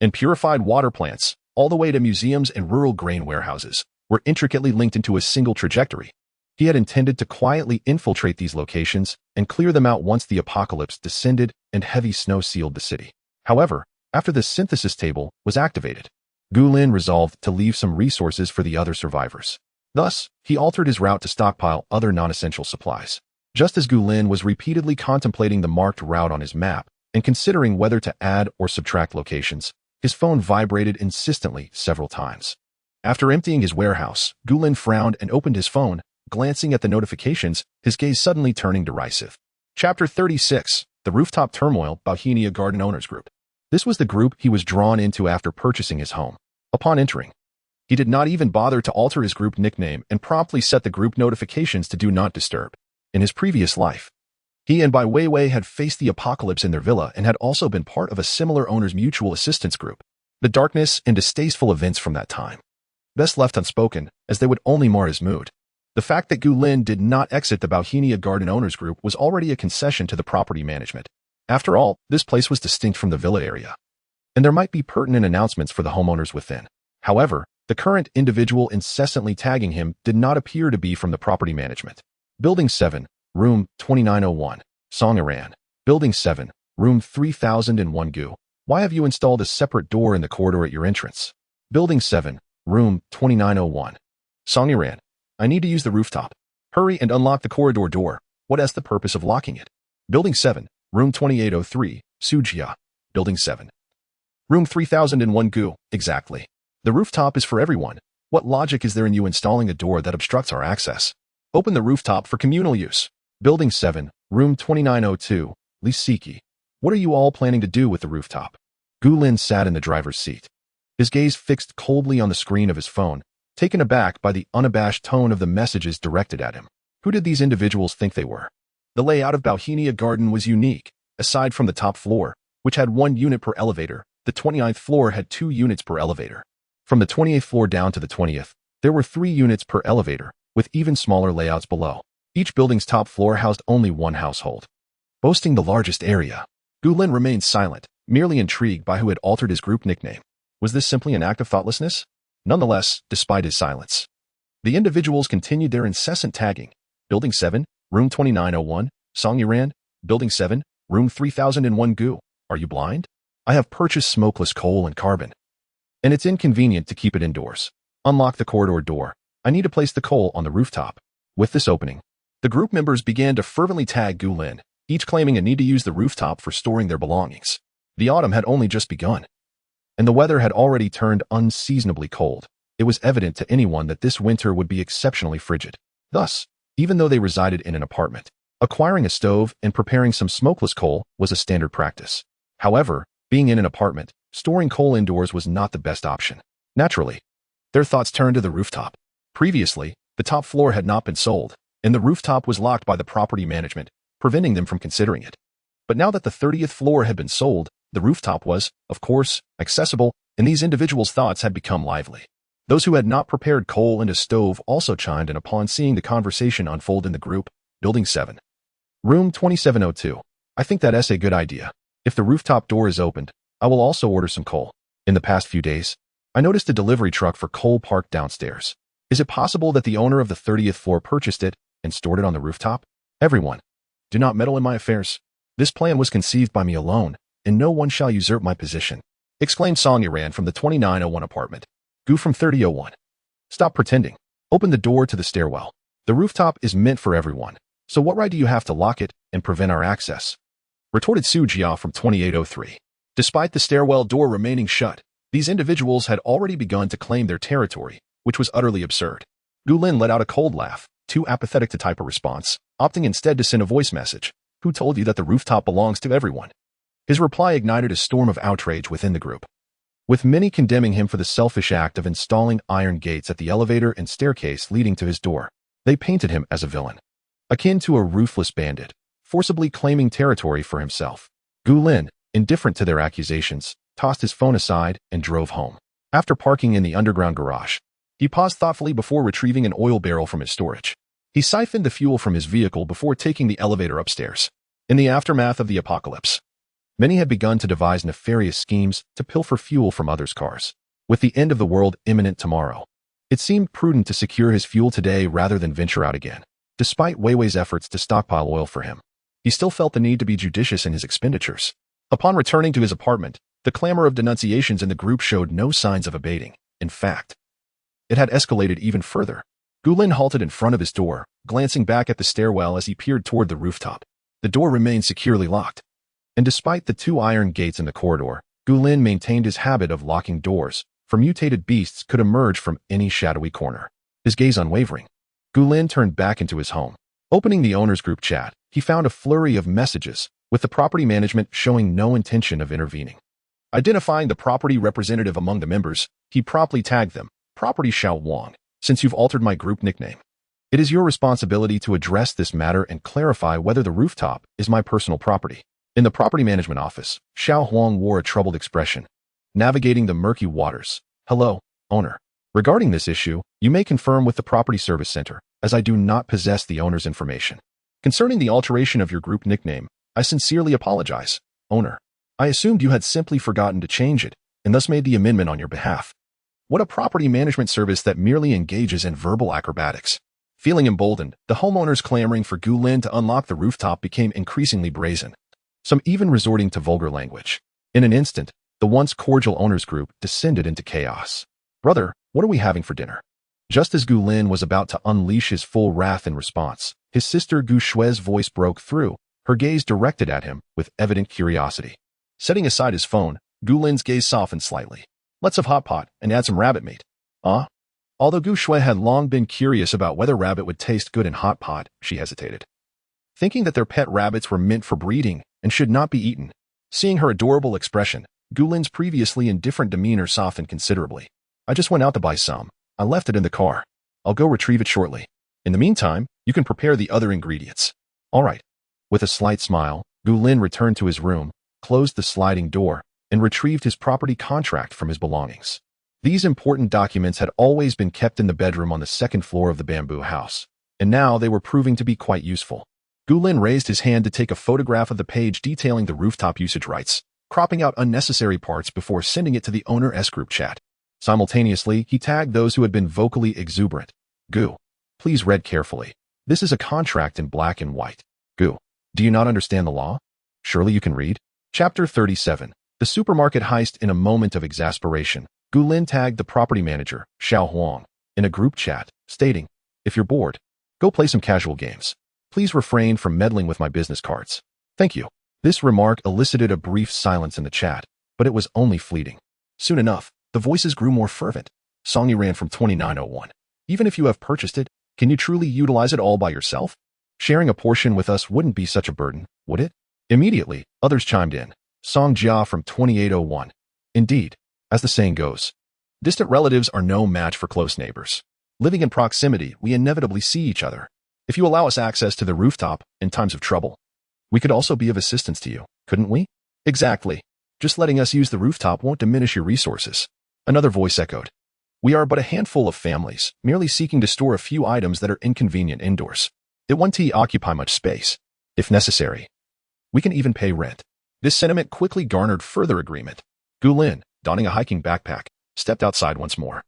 and purified water plants, all the way to museums and rural grain warehouses, were intricately linked into a single trajectory. He had intended to quietly infiltrate these locations and clear them out once the apocalypse descended and heavy snow sealed the city. However, after the synthesis table was activated, Gu Lin resolved to leave some resources for the other survivors. Thus, he altered his route to stockpile other non-essential supplies. Just as Gu Lin was repeatedly contemplating the marked route on his map and considering whether to add or subtract locations, his phone vibrated insistently several times. After emptying his warehouse, Gu Lin frowned and opened his phone, glancing at the notifications, his gaze suddenly turning derisive. Chapter 36, The Rooftop Turmoil, Bohemia Garden Owners Group. This was the group he was drawn into after purchasing his home. Upon entering, he did not even bother to alter his group nickname and promptly set the group notifications to Do Not Disturb. In his previous life, he and Bai Weiwei had faced the apocalypse in their villa and had also been part of a similar owner's mutual assistance group. The darkness and distasteful events from that time, best left unspoken, as they would only mar his mood. The fact that Gu Lin did not exit the Bohemia Garden Owners Group was already a concession to the property management. After all, this place was distinct from the villa area, and there might be pertinent announcements for the homeowners within. However, the current individual incessantly tagging him did not appear to be from the property management. Building 7, Room 2901, Song Iran. Building 7, Room 3001 Gu. Why have you installed a separate door in the corridor at your entrance? Building 7, Room 2901, Song Iran. I need to use the rooftop. Hurry and unlock the corridor door. What is the purpose of locking it? Building 7, Room 2803, Sujia. Building 7, Room 3001 Gu. Exactly. The rooftop is for everyone. What logic is there in you installing a door that obstructs our access? Open the rooftop for communal use. Building 7, Room 2902, Lisiki. What are you all planning to do with the rooftop? Gu Lin sat in the driver's seat, his gaze fixed coldly on the screen of his phone, taken aback by the unabashed tone of the messages directed at him. Who did these individuals think they were? The layout of Bohemia Garden was unique. Aside from the top floor, which had 1 unit per elevator, the 29th floor had 2 units per elevator. From the 28th floor down to the 20th, there were 3 units per elevator, with even smaller layouts below. Each building's top floor housed only 1 household, boasting the largest area. Gu Lin remained silent, merely intrigued by who had altered his group nickname. Was this simply an act of thoughtlessness? Nonetheless, despite his silence, the individuals continued their incessant tagging. Building 7, Room 2901, Song Iran. Building 7, Room 3001 Gu. Are you blind? I have purchased smokeless coal and carbon, and it's inconvenient to keep it indoors. Unlock the corridor door. I need to place the coal on the rooftop. With this opening, the group members began to fervently tag Gu Lin, each claiming a need to use the rooftop for storing their belongings. The autumn had only just begun, and the weather had already turned unseasonably cold. It was evident to anyone that this winter would be exceptionally frigid. Thus, even though they resided in an apartment, acquiring a stove and preparing some smokeless coal was a standard practice. However, being in an apartment, storing coal indoors was not the best option. Naturally, their thoughts turned to the rooftop. Previously, the top floor had not been sold, and the rooftop was locked by the property management, preventing them from considering it. But now that the 30th floor had been sold, the rooftop was, of course, accessible, and these individuals' thoughts had become lively. Those who had not prepared coal and a stove also chimed in upon seeing the conversation unfold in the group. Building 7, Room 2702. I think that's a good idea. If the rooftop door is opened, I will also order some coal. In the past few days, I noticed a delivery truck for coal parked downstairs. Is it possible that the owner of the 30th floor purchased it and stored it on the rooftop? Everyone, do not meddle in my affairs. This plan was conceived by me alone, and no one shall usurp my position, exclaimed Song Iran from the 2901 apartment. Gu from 3001. Stop pretending. Open the door to the stairwell. The rooftop is meant for everyone, so what right do you have to lock it and prevent our access? Retorted Su Jia from 2803. Despite the stairwell door remaining shut, these individuals had already begun to claim their territory, which was utterly absurd. Gu Lin let out a cold laugh, too apathetic to type a response, opting instead to send a voice message. Who told you that the rooftop belongs to everyone? His reply ignited a storm of outrage within the group, with many condemning him for the selfish act of installing iron gates at the elevator and staircase leading to his door. They painted him as a villain, akin to a ruthless bandit, forcibly claiming territory for himself. Gu Lin, indifferent to their accusations, tossed his phone aside and drove home. After parking in the underground garage, he paused thoughtfully before retrieving an oil barrel from his storage. He siphoned the fuel from his vehicle before taking the elevator upstairs. In the aftermath of the apocalypse, many had begun to devise nefarious schemes to pilfer fuel from others' cars. With the end of the world imminent tomorrow, it seemed prudent to secure his fuel today rather than venture out again. Despite Weiwei's efforts to stockpile oil for him, he still felt the need to be judicious in his expenditures. Upon returning to his apartment, the clamor of denunciations in the group showed no signs of abating. In fact, it had escalated even further. Gu Lin halted in front of his door, glancing back at the stairwell as he peered toward the rooftop. The door remained securely locked, and despite the 2 iron gates in the corridor, Gu Lin maintained his habit of locking doors, for mutated beasts could emerge from any shadowy corner. His gaze unwavering, Gu Lin turned back into his home. Opening the owner's group chat, he found a flurry of messages, with the property management showing no intention of intervening. Identifying the property representative among the members, he promptly tagged them, "Property Xiao Wang, since you've altered my group nickname, it is your responsibility to address this matter and clarify whether the rooftop is my personal property." In the property management office, Xiao Huang wore a troubled expression, navigating the murky waters. "Hello, owner. Regarding this issue, you may confirm with the Property Service Center, as I do not possess the owner's information. Concerning the alteration of your group nickname, I sincerely apologize, owner. I assumed you had simply forgotten to change it, and thus made the amendment on your behalf. What a property management service that merely engages in verbal acrobatics." Feeling emboldened, the homeowners clamoring for Gu Lin to unlock the rooftop became increasingly brazen, some even resorting to vulgar language. In an instant, the once cordial owners group descended into chaos. "Brother, what are we having for dinner?" Just as Gu Lin was about to unleash his full wrath in response, his sister Gu Shue's voice broke through, her gaze directed at him with evident curiosity. Setting aside his phone, Gu Lin's gaze softened slightly. "Let's have hot pot and add some rabbit meat." Although Gu Shui had long been curious about whether rabbit would taste good in hot pot, she hesitated, thinking that their pet rabbits were meant for breeding and should not be eaten. Seeing her adorable expression, Gu Lin's previously indifferent demeanor softened considerably. "I just went out to buy some. I left it in the car. I'll go retrieve it shortly. In the meantime, you can prepare the other ingredients." "All right." With a slight smile, Gu Lin returned to his room, closed the sliding door, and retrieved his property contract from his belongings. These important documents had always been kept in the bedroom on the second floor of the bamboo house, and now they were proving to be quite useful. Gu Lin raised his hand to take a photograph of the page detailing the rooftop usage rights, cropping out unnecessary parts before sending it to the owner's group chat. Simultaneously, he tagged those who had been vocally exuberant. "Gu, please read carefully. This is a contract in black and white. Gu, do you not understand the law? Surely you can read?" Chapter 37. The supermarket heist. In a moment of exasperation, Gu Lin tagged the property manager, Xiao Huang, in a group chat, stating, "If you're bored, go play some casual games. Please refrain from meddling with my business cards. Thank you." This remark elicited a brief silence in the chat, but it was only fleeting. Soon enough, the voices grew more fervent. Songy ran from 2901. "Even if you have purchased it, can you truly utilize it all by yourself? Sharing a portion with us wouldn't be such a burden, would it?" Immediately, others chimed in. Song Jia from 2801. "Indeed, as the saying goes, distant relatives are no match for close neighbors. Living in proximity, we inevitably see each other. If you allow us access to the rooftop in times of trouble, we could also be of assistance to you, couldn't we?" "Exactly. Just letting us use the rooftop won't diminish your resources." Another voice echoed. "We are but a handful of families, merely seeking to store a few items that are inconvenient indoors. It won't occupy much space. If necessary, we can even pay rent." This sentiment quickly garnered further agreement. Gu Lin, donning a hiking backpack, stepped outside once more,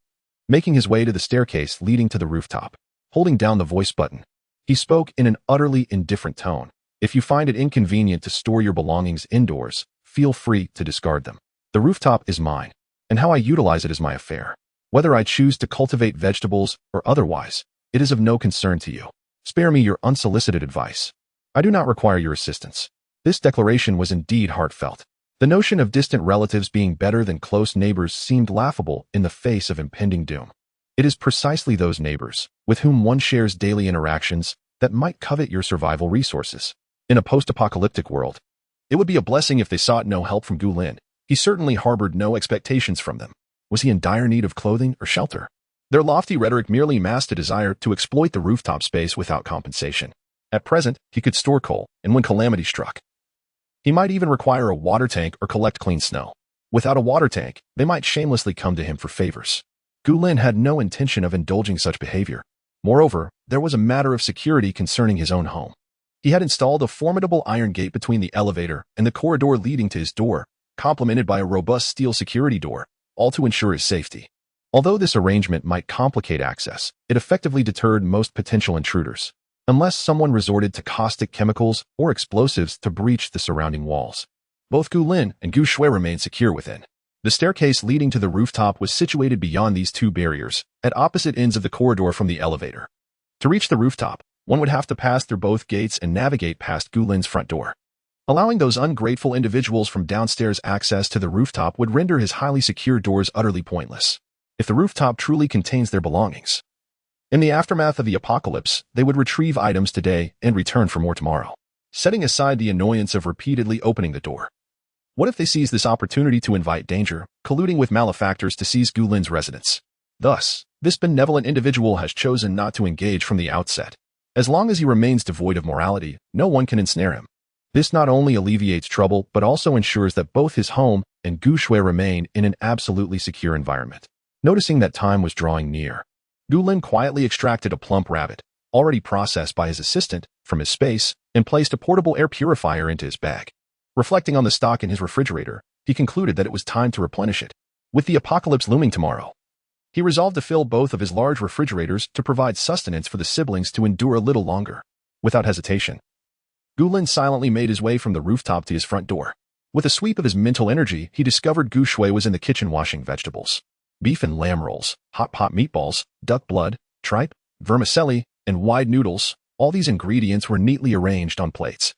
making his way to the staircase leading to the rooftop. Holding down the voice button, he spoke in an utterly indifferent tone. "If you find it inconvenient to store your belongings indoors, feel free to discard them. The rooftop is mine, and how I utilize it is my affair. Whether I choose to cultivate vegetables or otherwise, it is of no concern to you. Spare me your unsolicited advice. I do not require your assistance." This declaration was indeed heartfelt. The notion of distant relatives being better than close neighbors seemed laughable in the face of impending doom. It is precisely those neighbors, with whom one shares daily interactions, that might covet your survival resources. in a post-apocalyptic world. It would be a blessing if they sought no help from Gu Lin. He certainly harbored no expectations from them. Was he in dire need of clothing or shelter? Their lofty rhetoric merely masked a desire to exploit the rooftop space without compensation. At present, he could store coal, and when Calamity struck, he might even require a water tank or collect clean snow. Without a water tank, they might shamelessly come to him for favors. Gu Lin had no intention of indulging such behavior. Moreover, there was a matter of security concerning his own home. He had installed a formidable iron gate between the elevator and the corridor leading to his door, complemented by a robust steel security door, all to ensure his safety. Although this arrangement might complicate access, it effectively deterred most potential intruders, unless someone resorted to caustic chemicals or explosives to breach the surrounding walls. Both Gu Lin and Gu Shui remained secure within. The staircase leading to the rooftop was situated beyond these two barriers, at opposite ends of the corridor from the elevator. To reach the rooftop, one would have to pass through both gates and navigate past Gu Lin's front door. Allowing those ungrateful individuals from downstairs access to the rooftop would render his highly secure doors utterly pointless. If the rooftop truly contains their belongings, in the aftermath of the apocalypse, they would retrieve items today and return for more tomorrow. Setting aside the annoyance of repeatedly opening the door, what if they seize this opportunity to invite danger, colluding with malefactors to seize Gu Lin's residence? Thus, this benevolent individual has chosen not to engage from the outset. As long as he remains devoid of morality, no one can ensnare him. This not only alleviates trouble, but also ensures that both his home and Gu Shui remain in an absolutely secure environment. Noticing that time was drawing near, Gu Lin quietly extracted a plump rabbit, already processed by his assistant, from his space and placed a portable air purifier into his bag. Reflecting on the stock in his refrigerator, he concluded that it was time to replenish it. With the apocalypse looming tomorrow, he resolved to fill both of his large refrigerators to provide sustenance for the siblings to endure a little longer. Without hesitation, Gu Lin silently made his way from the rooftop to his front door. With a sweep of his mental energy, he discovered Gu Shui was in the kitchen washing vegetables. Beef and lamb rolls, hot pot meatballs, duck blood, tripe, vermicelli, and wide noodles, all these ingredients were neatly arranged on plates.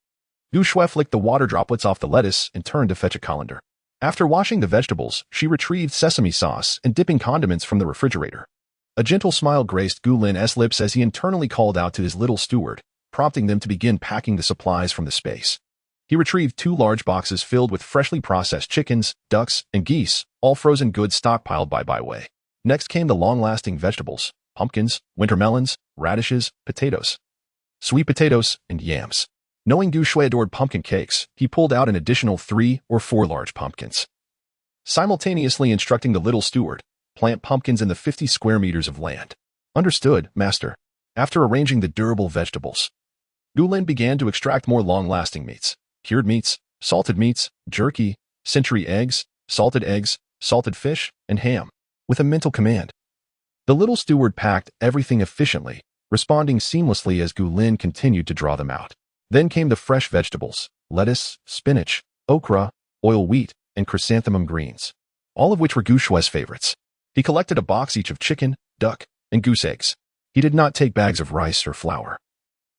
Gu Shui flicked the water droplets off the lettuce and turned to fetch a colander. After washing the vegetables, she retrieved sesame sauce and dipping condiments from the refrigerator. A gentle smile graced Gu Lin's lips as he internally called out to his little steward, prompting them to begin packing the supplies from the space. He retrieved 2 large boxes filled with freshly processed chickens, ducks, and geese, all frozen goods stockpiled by Bai Weiwei. Next came the long-lasting vegetables, pumpkins, winter melons, radishes, potatoes, sweet potatoes, and yams. Knowing Gu Shui adored pumpkin cakes, he pulled out an additional 3 or 4 large pumpkins. Simultaneously instructing the little steward, plant pumpkins in the 50 square meters of land. Understood, master. After arranging the durable vegetables, Gu Lin began to extract more long-lasting meats. Cured meats, salted meats, jerky, century eggs, salted fish, and ham. With a mental command, the little steward packed everything efficiently, responding seamlessly as Gu Lin continued to draw them out. Then came the fresh vegetables, lettuce, spinach, okra, oil wheat, and chrysanthemum greens, all of which were Gu Shui's favorites. He collected a box each of chicken, duck, and goose eggs. He did not take bags of rice or flour,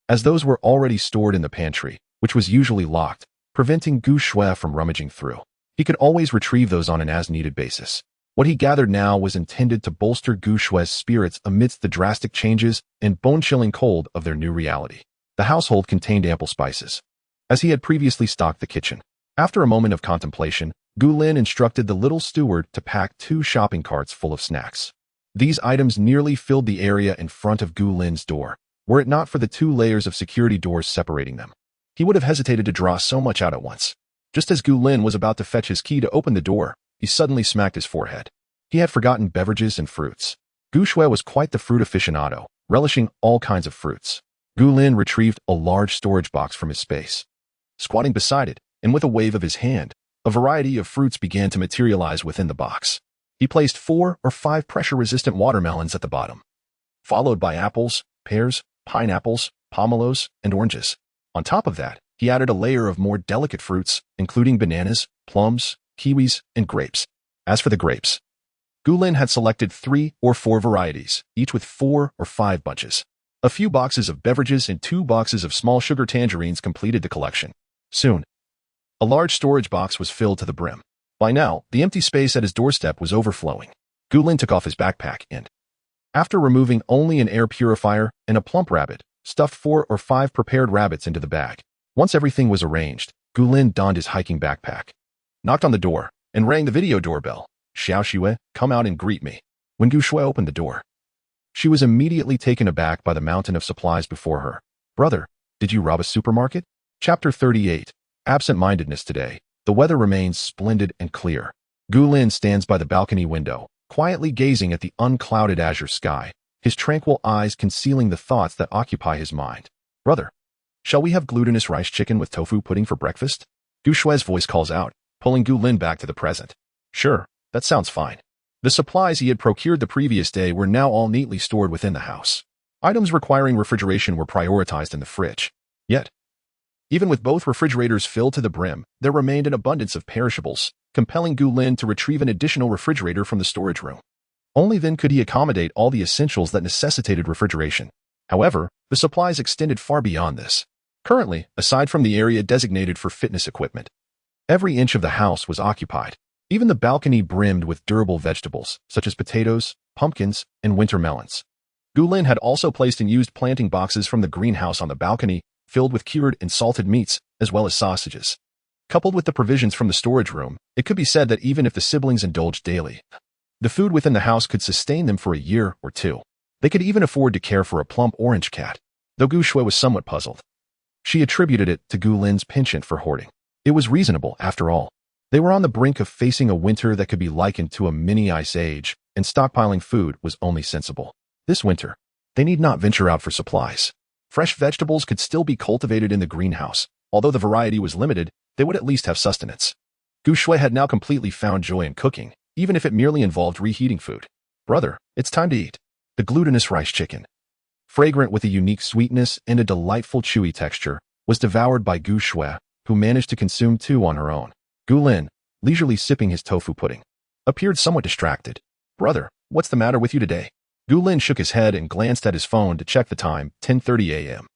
as those were already stored in the pantry, which was usually locked, preventing Gu Shui from rummaging through. He could always retrieve those on an as-needed basis. What he gathered now was intended to bolster Gu Shui's spirits amidst the drastic changes and bone-chilling cold of their new reality. The household contained ample spices, as he had previously stocked the kitchen. After a moment of contemplation, Gu Lin instructed the little steward to pack 2 shopping carts full of snacks. These items nearly filled the area in front of Gu Lin's door, were it not for the 2 layers of security doors separating them. He would have hesitated to draw so much out at once. Just as Gu Lin was about to fetch his key to open the door, he suddenly smacked his forehead. He had forgotten beverages and fruits. Gu Shui was quite the fruit aficionado, relishing all kinds of fruits. Gu Lin retrieved a large storage box from his space. Squatting beside it, and with a wave of his hand, a variety of fruits began to materialize within the box. He placed 4 or 5 pressure-resistant watermelons at the bottom, followed by apples, pears, pineapples, pomelos, and oranges. On top of that, he added a layer of more delicate fruits, including bananas, plums, kiwis, and grapes. As for the grapes, Gu Lin had selected 3 or 4 varieties, each with 4 or 5 bunches. A few boxes of beverages and 2 boxes of small sugar tangerines completed the collection. Soon, a large storage box was filled to the brim. By now, the empty space at his doorstep was overflowing. Gu Lin took off his backpack and, after removing only an air purifier and a plump rabbit, stuffed 4 or 5 prepared rabbits into the bag. Once everything was arranged, Gu Lin donned his hiking backpack, knocked on the door, and rang the video doorbell. Xiao Xue, come out and greet me. When Gu Shui opened the door, she was immediately taken aback by the mountain of supplies before her. Brother, did you rob a supermarket? Chapter 38. Absent-mindedness. Today, the weather remains splendid and clear. Gu Lin stands by the balcony window, quietly gazing at the unclouded azure sky, his tranquil eyes concealing the thoughts that occupy his mind. Brother, shall we have glutinous rice chicken with tofu pudding for breakfast? Gu Shui's voice calls out, pulling Gu Lin back to the present. Sure, that sounds fine. The supplies he had procured the previous day were now all neatly stored within the house. Items requiring refrigeration were prioritized in the fridge. Yet, even with both refrigerators filled to the brim, there remained an abundance of perishables, compelling Gu Lin to retrieve an additional refrigerator from the storage room. Only then could he accommodate all the essentials that necessitated refrigeration. However, the supplies extended far beyond this. Currently, aside from the area designated for fitness equipment, every inch of the house was occupied. Even the balcony brimmed with durable vegetables, such as potatoes, pumpkins, and winter melons. Gu Lin had also placed and used planting boxes from the greenhouse on the balcony, filled with cured and salted meats, as well as sausages. Coupled with the provisions from the storage room, it could be said that even if the siblings indulged daily, the food within the house could sustain them for a year or two. They could even afford to care for a plump orange cat, though Gu Shui was somewhat puzzled. She attributed it to Gu Lin's penchant for hoarding. It was reasonable, after all. They were on the brink of facing a winter that could be likened to a mini ice age, and stockpiling food was only sensible. This winter, they need not venture out for supplies. Fresh vegetables could still be cultivated in the greenhouse. Although the variety was limited, they would at least have sustenance. Gu Shui had now completely found joy in cooking, even if it merely involved reheating food. Brother, it's time to eat. The glutinous rice chicken, fragrant with a unique sweetness and a delightful chewy texture, was devoured by Gu Shui, who managed to consume 2 on her own. Gu Lin, leisurely sipping his tofu pudding, appeared somewhat distracted. Brother, what's the matter with you today? Gu Lin shook his head and glanced at his phone to check the time, 10:30 a.m.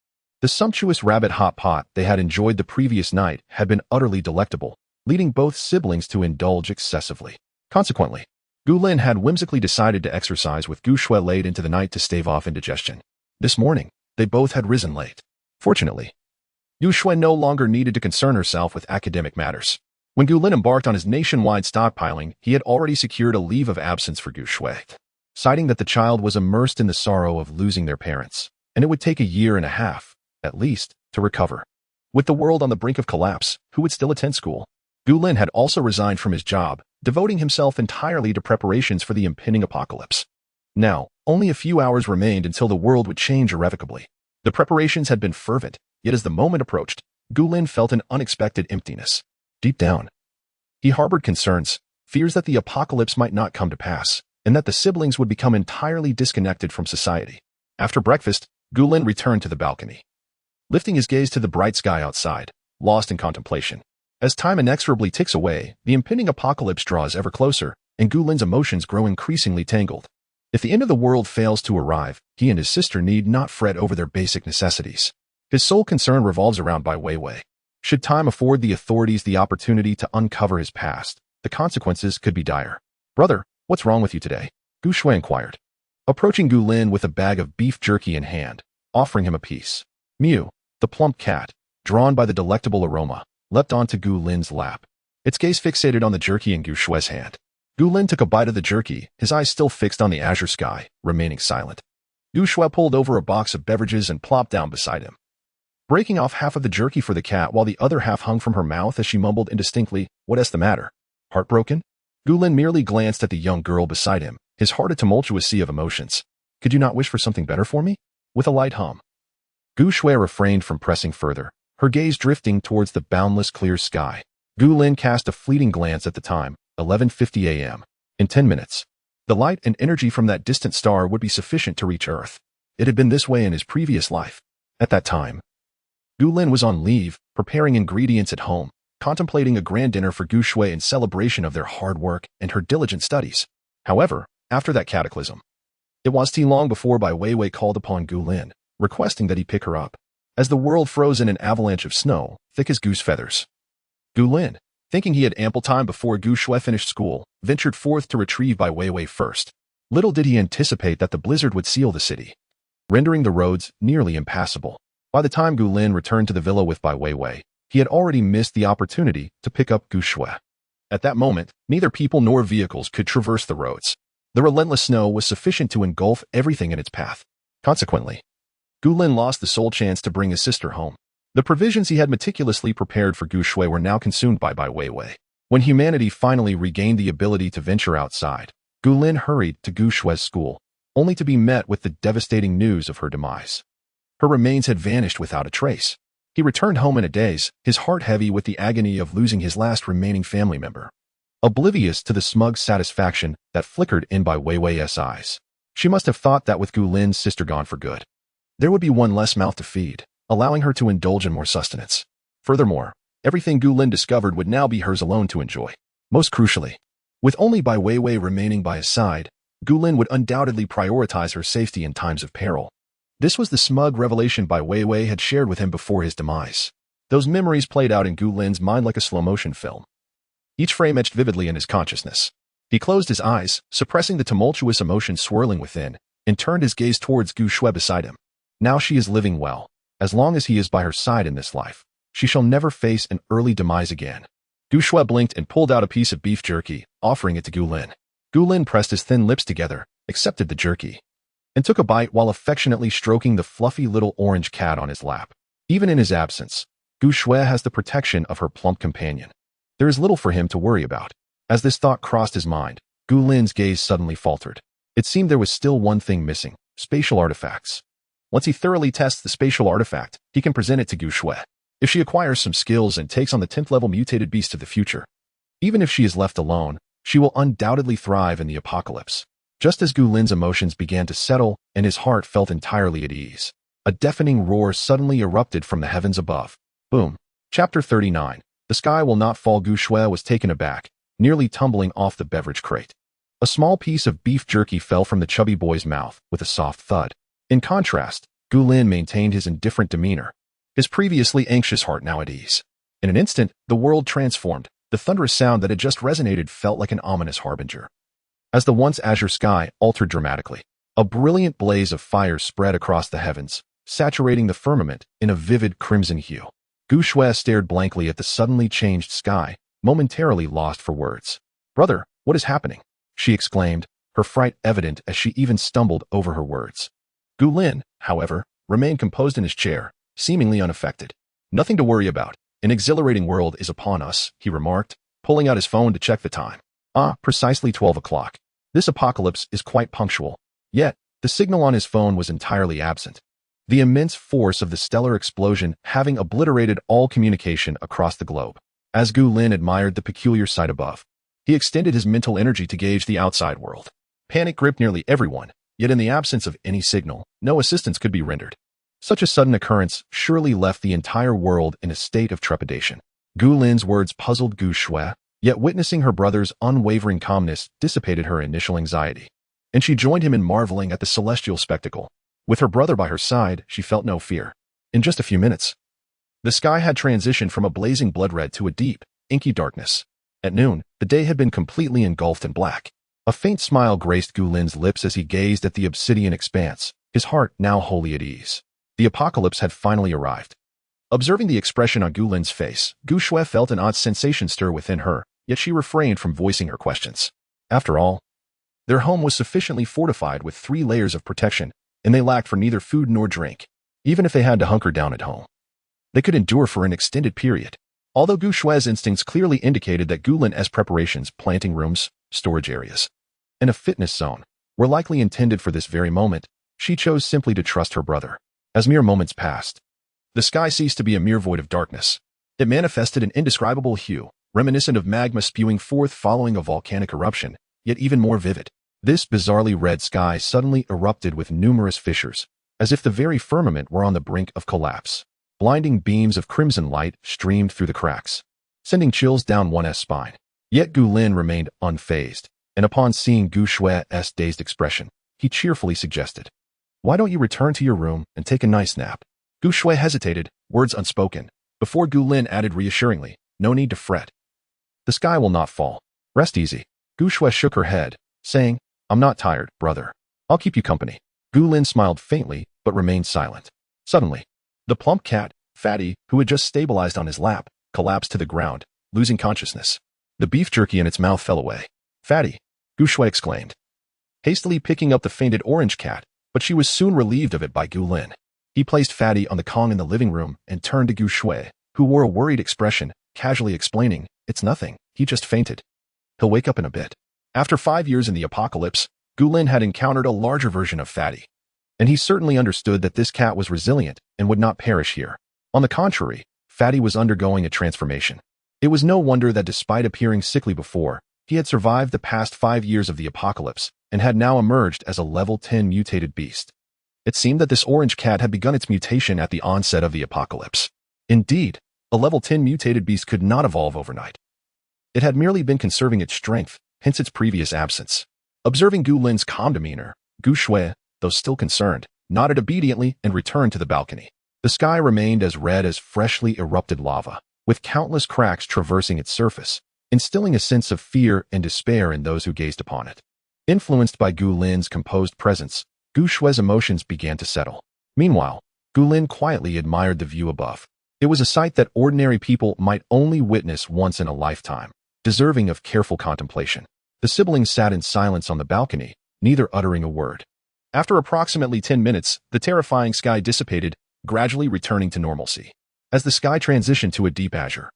The sumptuous rabbit hot pot they had enjoyed the previous night had been utterly delectable, leading both siblings to indulge excessively. Consequently, Gu Lin had whimsically decided to exercise with Gu Shui late into the night to stave off indigestion. This morning, they both had risen late. Fortunately, Gu Shui no longer needed to concern herself with academic matters. When Gu Lin embarked on his nationwide stockpiling, he had already secured a leave of absence for Gu Shui, citing that the child was immersed in the sorrow of losing their parents, and it would take a year and a half, at least, to recover. With the world on the brink of collapse, who would still attend school? Gu Lin had also resigned from his job, devoting himself entirely to preparations for the impending apocalypse. Now, only a few hours remained until the world would change irrevocably. The preparations had been fervent, yet as the moment approached, Gu Lin felt an unexpected emptiness. Deep down, he harbored concerns, fears that the apocalypse might not come to pass, and that the siblings would become entirely disconnected from society. After breakfast, Gu Lin returned to the balcony, lifting his gaze to the bright sky outside, lost in contemplation. As time inexorably ticks away, the impending apocalypse draws ever closer, and Gu Lin's emotions grow increasingly tangled. If the end of the world fails to arrive, he and his sister need not fret over their basic necessities. His sole concern revolves around Bai Weiwei. Should time afford the authorities the opportunity to uncover his past, the consequences could be dire. Brother, what's wrong with you today? Gu Shui inquired, approaching Gu Lin with a bag of beef jerky in hand, offering him a piece. Mew, the plump cat, drawn by the delectable aroma, leapt onto Gu Lin's lap, its gaze fixated on the jerky in Gu Shui's hand. Gu Lin took a bite of the jerky, his eyes still fixed on the azure sky, remaining silent. Gu Shui pulled over a box of beverages and plopped down beside him, breaking off half of the jerky for the cat while the other half hung from her mouth as she mumbled indistinctly, "What's the matter? Heartbroken?" Gu Lin merely glanced at the young girl beside him, his heart a tumultuous sea of emotions. "Could you not wish for something better for me?" With a light hum, Gu Shui refrained from pressing further, her gaze drifting towards the boundless clear sky. Gu Lin cast a fleeting glance at the time, 11:50 a.m. In 10 minutes, the light and energy from that distant star would be sufficient to reach Earth. It had been this way in his previous life. At that time, Gu Lin was on leave, preparing ingredients at home, contemplating a grand dinner for Gu Shui in celebration of their hard work and her diligent studies. However, after that cataclysm, it was too long before Bai Weiwei called upon Gu Lin, requesting that he pick her up, as the world froze in an avalanche of snow, thick as goose feathers. Gu Lin, thinking he had ample time before Gu Shui finished school, ventured forth to retrieve Bai Weiwei first. Little did he anticipate that the blizzard would seal the city, rendering the roads nearly impassable. By the time Gu Lin returned to the villa with Bai Weiwei, he had already missed the opportunity to pick up Gu Shui. At that moment, neither people nor vehicles could traverse the roads. The relentless snow was sufficient to engulf everything in its path. Consequently, Gu Lin lost the sole chance to bring his sister home. The provisions he had meticulously prepared for Gu Shui were now consumed by Bai Weiwei. When humanity finally regained the ability to venture outside, Gu Lin hurried to Gu Shui's school, only to be met with the devastating news of her demise. Her remains had vanished without a trace. He returned home in a daze, his heart heavy with the agony of losing his last remaining family member. Oblivious to the smug satisfaction that flickered in Bai Weiwei's eyes. She must have thought that with Gu Lin's sister gone for good, there would be one less mouth to feed, allowing her to indulge in more sustenance. Furthermore, everything Gu Lin discovered would now be hers alone to enjoy. Most crucially, with only Bai Weiwei remaining by his side, Gu Lin would undoubtedly prioritize her safety in times of peril. This was the smug revelation Bai Weiwei had shared with him before his demise. Those memories played out in Gu Lin's mind like a slow-motion film, each frame etched vividly in his consciousness. He closed his eyes, suppressing the tumultuous emotions swirling within, and turned his gaze towards Gu Shui beside him. Now she is living well. As long as he is by her side in this life, she shall never face an early demise again. Gu Shui blinked and pulled out a piece of beef jerky, offering it to Gu Lin. Gu Lin pressed his thin lips together, accepted the jerky, and took a bite while affectionately stroking the fluffy little orange cat on his lap. Even in his absence, Gu Shui has the protection of her plump companion. There is little for him to worry about. As this thought crossed his mind, Gu Lin's gaze suddenly faltered. It seemed there was still one thing missing: spatial artifacts. Once he thoroughly tests the spatial artifact, he can present it to Gu Shui. If she acquires some skills and takes on the 10th level mutated beast of the future, even if she is left alone, she will undoubtedly thrive in the apocalypse. Just as Gu Lin's emotions began to settle and his heart felt entirely at ease, a deafening roar suddenly erupted from the heavens above. Boom. Chapter 39. The sky will not fall. Gu Shui was taken aback, nearly tumbling off the beverage crate. A small piece of beef jerky fell from the chubby boy's mouth with a soft thud. In contrast, Gu Lin maintained his indifferent demeanor, his previously anxious heart now at ease. In an instant, the world transformed. The thunderous sound that had just resonated felt like an ominous harbinger. As the once azure sky altered dramatically, a brilliant blaze of fire spread across the heavens, saturating the firmament in a vivid crimson hue. Gu Shui stared blankly at the suddenly changed sky, momentarily lost for words. "Brother, what is happening?" she exclaimed, her fright evident as she even stumbled over her words. Gu Lin, however, remained composed in his chair, seemingly unaffected. "Nothing to worry about. An exhilarating world is upon us," he remarked, pulling out his phone to check the time. Precisely 12 o'clock. This apocalypse is quite punctual. Yet, the signal on his phone was entirely absent. The immense force of the stellar explosion having obliterated all communication across the globe. As Gu Lin admired the peculiar sight above, he extended his mental energy to gauge the outside world. Panic gripped nearly everyone, yet in the absence of any signal, no assistance could be rendered. Such a sudden occurrence surely left the entire world in a state of trepidation. Gu Lin's words puzzled Gu Shui, yet witnessing her brother's unwavering calmness dissipated her initial anxiety, and she joined him in marveling at the celestial spectacle. With her brother by her side, she felt no fear. In just a few minutes, the sky had transitioned from a blazing blood red to a deep, inky darkness. At noon, the day had been completely engulfed in black. A faint smile graced Gu Lin's lips as he gazed at the obsidian expanse, his heart now wholly at ease. The apocalypse had finally arrived. Observing the expression on Gu Lin's face, Gu Shui felt an odd sensation stir within her, yet she refrained from voicing her questions. After all, their home was sufficiently fortified with 3 layers of protection, and they lacked for neither food nor drink. Even if they had to hunker down at home, they could endure for an extended period. Although Gu Shui's instincts clearly indicated that Gu Lin's preparations, planting rooms, storage areas, and a fitness zone were likely intended for this very moment, she chose simply to trust her brother. As mere moments passed, the sky ceased to be a mere void of darkness. It manifested an indescribable hue, reminiscent of magma spewing forth following a volcanic eruption, yet even more vivid. This bizarrely red sky suddenly erupted with numerous fissures, as if the very firmament were on the brink of collapse. Blinding beams of crimson light streamed through the cracks, sending chills down one's spine. Yet Gu Lin remained unfazed, and upon seeing Gu Shui's dazed expression, he cheerfully suggested, "Why don't you return to your room and take a nice nap?" Gu Shui hesitated, words unspoken, before Gu Lin added reassuringly, "No need to fret. The sky will not fall. Rest easy." Gu Shui shook her head, saying, "I'm not tired, brother. I'll keep you company." Gu Lin smiled faintly, but remained silent. Suddenly, The plump cat, Fatty, who had just stabilized on his lap, collapsed to the ground, losing consciousness. The beef jerky in its mouth fell away. Fatty, Gu Shui exclaimed, hastily picking up the fainted orange cat, but she was soon relieved of it by Gu Lin. He placed Fatty on the Kong in the living room and turned to Gu Shui, who wore a worried expression, casually explaining, "It's nothing, he just fainted. He'll wake up in a bit." After 5 years in the apocalypse, Gu Lin had encountered a larger version of Fatty, and he certainly understood that this cat was resilient and would not perish here. On the contrary, Fatty was undergoing a transformation. It was no wonder that despite appearing sickly before, he had survived the past 5 years of the apocalypse and had now emerged as a level 10 mutated beast. It seemed that this orange cat had begun its mutation at the onset of the apocalypse. Indeed, a level 10 mutated beast could not evolve overnight. It had merely been conserving its strength, hence its previous absence. Observing Gu Lin's calm demeanor, Gu Shui, though still concerned, nodded obediently and returned to the balcony. The sky remained as red as freshly erupted lava, with countless cracks traversing its surface, instilling a sense of fear and despair in those who gazed upon it. Influenced by Gu Lin's composed presence, Gu Shui's emotions began to settle. Meanwhile, Gu Lin quietly admired the view above. It was a sight that ordinary people might only witness once in a lifetime, deserving of careful contemplation. The siblings sat in silence on the balcony, neither uttering a word. After approximately 10 minutes, the terrifying sky dissipated, gradually returning to normalcy. As the sky transitioned to a deep azure,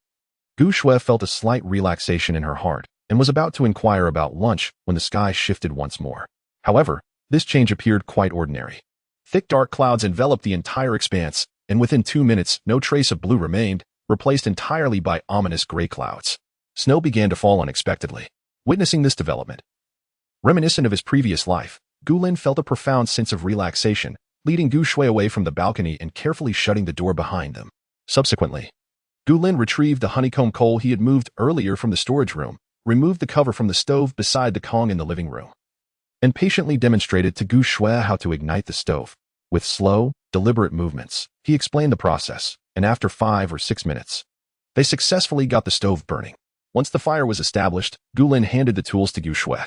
Gu Shui felt a slight relaxation in her heart and was about to inquire about lunch when the sky shifted once more. However, this change appeared quite ordinary. Thick dark clouds enveloped the entire expanse, and within 2 minutes, no trace of blue remained, replaced entirely by ominous gray clouds. Snow began to fall unexpectedly. Witnessing this development, reminiscent of his previous life, Gu Lin felt a profound sense of relaxation, leading Gu Shui away from the balcony and carefully shutting the door behind them. Subsequently, Gu Lin retrieved the honeycomb coal he had moved earlier from the storage room, removed the cover from the stove beside the Kong in the living room, and patiently demonstrated to Gu Shui how to ignite the stove. With slow, deliberate movements, he explained the process, and after 5 or 6 minutes, they successfully got the stove burning. Once the fire was established, Gu Lin handed the tools to Gu Shui,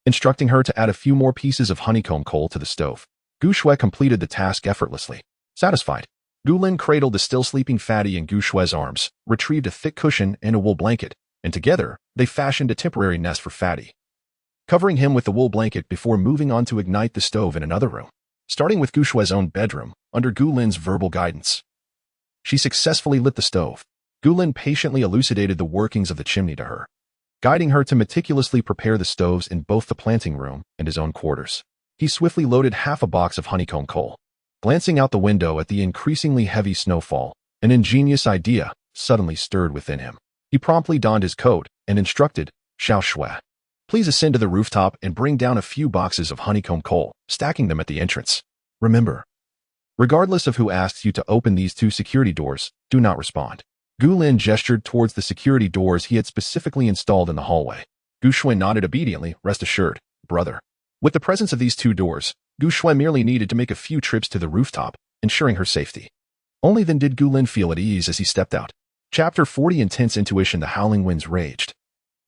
instructing her to add a few more pieces of honeycomb coal to the stove. Gu Shui completed the task effortlessly. Satisfied, Gu Lin cradled the still sleeping Fatty in Gu Shui's arms, retrieved a thick cushion and a wool blanket, and together, they fashioned a temporary nest for Fatty, covering him with the wool blanket before moving on to ignite the stove in another room. Starting with Gu Shui's own bedroom, under Gu Lin's verbal guidance, she successfully lit the stove. Gu Lin patiently elucidated the workings of the chimney to her, guiding her to meticulously prepare the stoves in both the planting room and his own quarters. He swiftly loaded half a box of honeycomb coal. Glancing out the window at the increasingly heavy snowfall, an ingenious idea suddenly stirred within him. He promptly donned his coat and instructed, "Xiao Shui, please ascend to the rooftop and bring down a few boxes of honeycomb coal, stacking them at the entrance. Remember, regardless of who asks you to open these 2 security doors, do not respond." Gu Lin gestured towards the security doors he had specifically installed in the hallway. Gu Shui nodded obediently, "Rest assured, brother." With the presence of these 2 doors, Gu Shui merely needed to make a few trips to the rooftop, ensuring her safety. Only then did Gu Lin feel at ease as he stepped out. Chapter 40 Intense Intuition. The howling winds raged,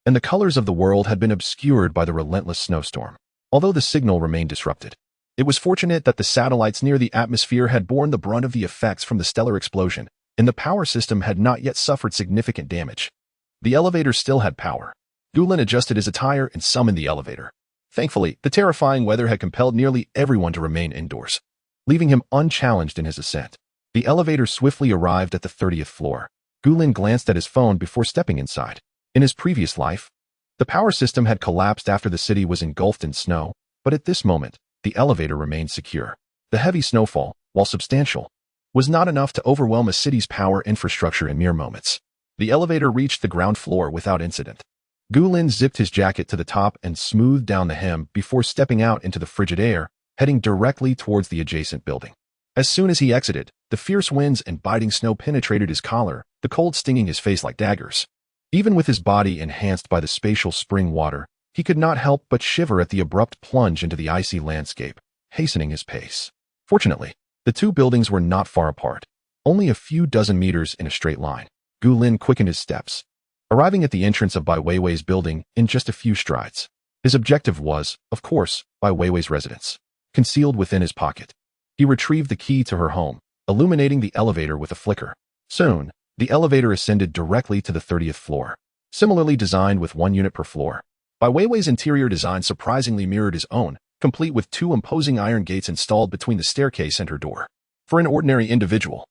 and the colors of the world had been obscured by the relentless snowstorm. Although the signal remained disrupted, it was fortunate that the satellites near the atmosphere had borne the brunt of the effects from the stellar explosion, and the power system had not yet suffered significant damage. The elevator still had power. Gu Lin adjusted his attire and summoned the elevator. Thankfully, the terrifying weather had compelled nearly everyone to remain indoors, leaving him unchallenged in his ascent. The elevator swiftly arrived at the 30th floor. Gu Lin glanced at his phone before stepping inside. In his previous life, the power system had collapsed after the city was engulfed in snow, but at this moment, the elevator remained secure. The heavy snowfall, while substantial, was not enough to overwhelm a city's power infrastructure in mere moments. The elevator reached the ground floor without incident. Gu Lin zipped his jacket to the top and smoothed down the hem before stepping out into the frigid air, heading directly towards the adjacent building. As soon as he exited, the fierce winds and biting snow penetrated his collar, the cold stinging his face like daggers. Even with his body enhanced by the spatial spring water, he could not help but shiver at the abrupt plunge into the icy landscape, hastening his pace. Fortunately, the 2 buildings were not far apart, only a few dozen meters in a straight line. Gu Lin quickened his steps, arriving at the entrance of Bai Weiwei's building in just a few strides. His objective was, of course, Bai Weiwei's residence. Concealed within his pocket, he retrieved the key to her home, illuminating the elevator with a flicker. Soon, the elevator ascended directly to the 30th floor, similarly designed with 1 unit per floor. Bai Weiwei's interior design surprisingly mirrored his own, complete with 2 imposing iron gates installed between the staircase and her door. For an ordinary individual,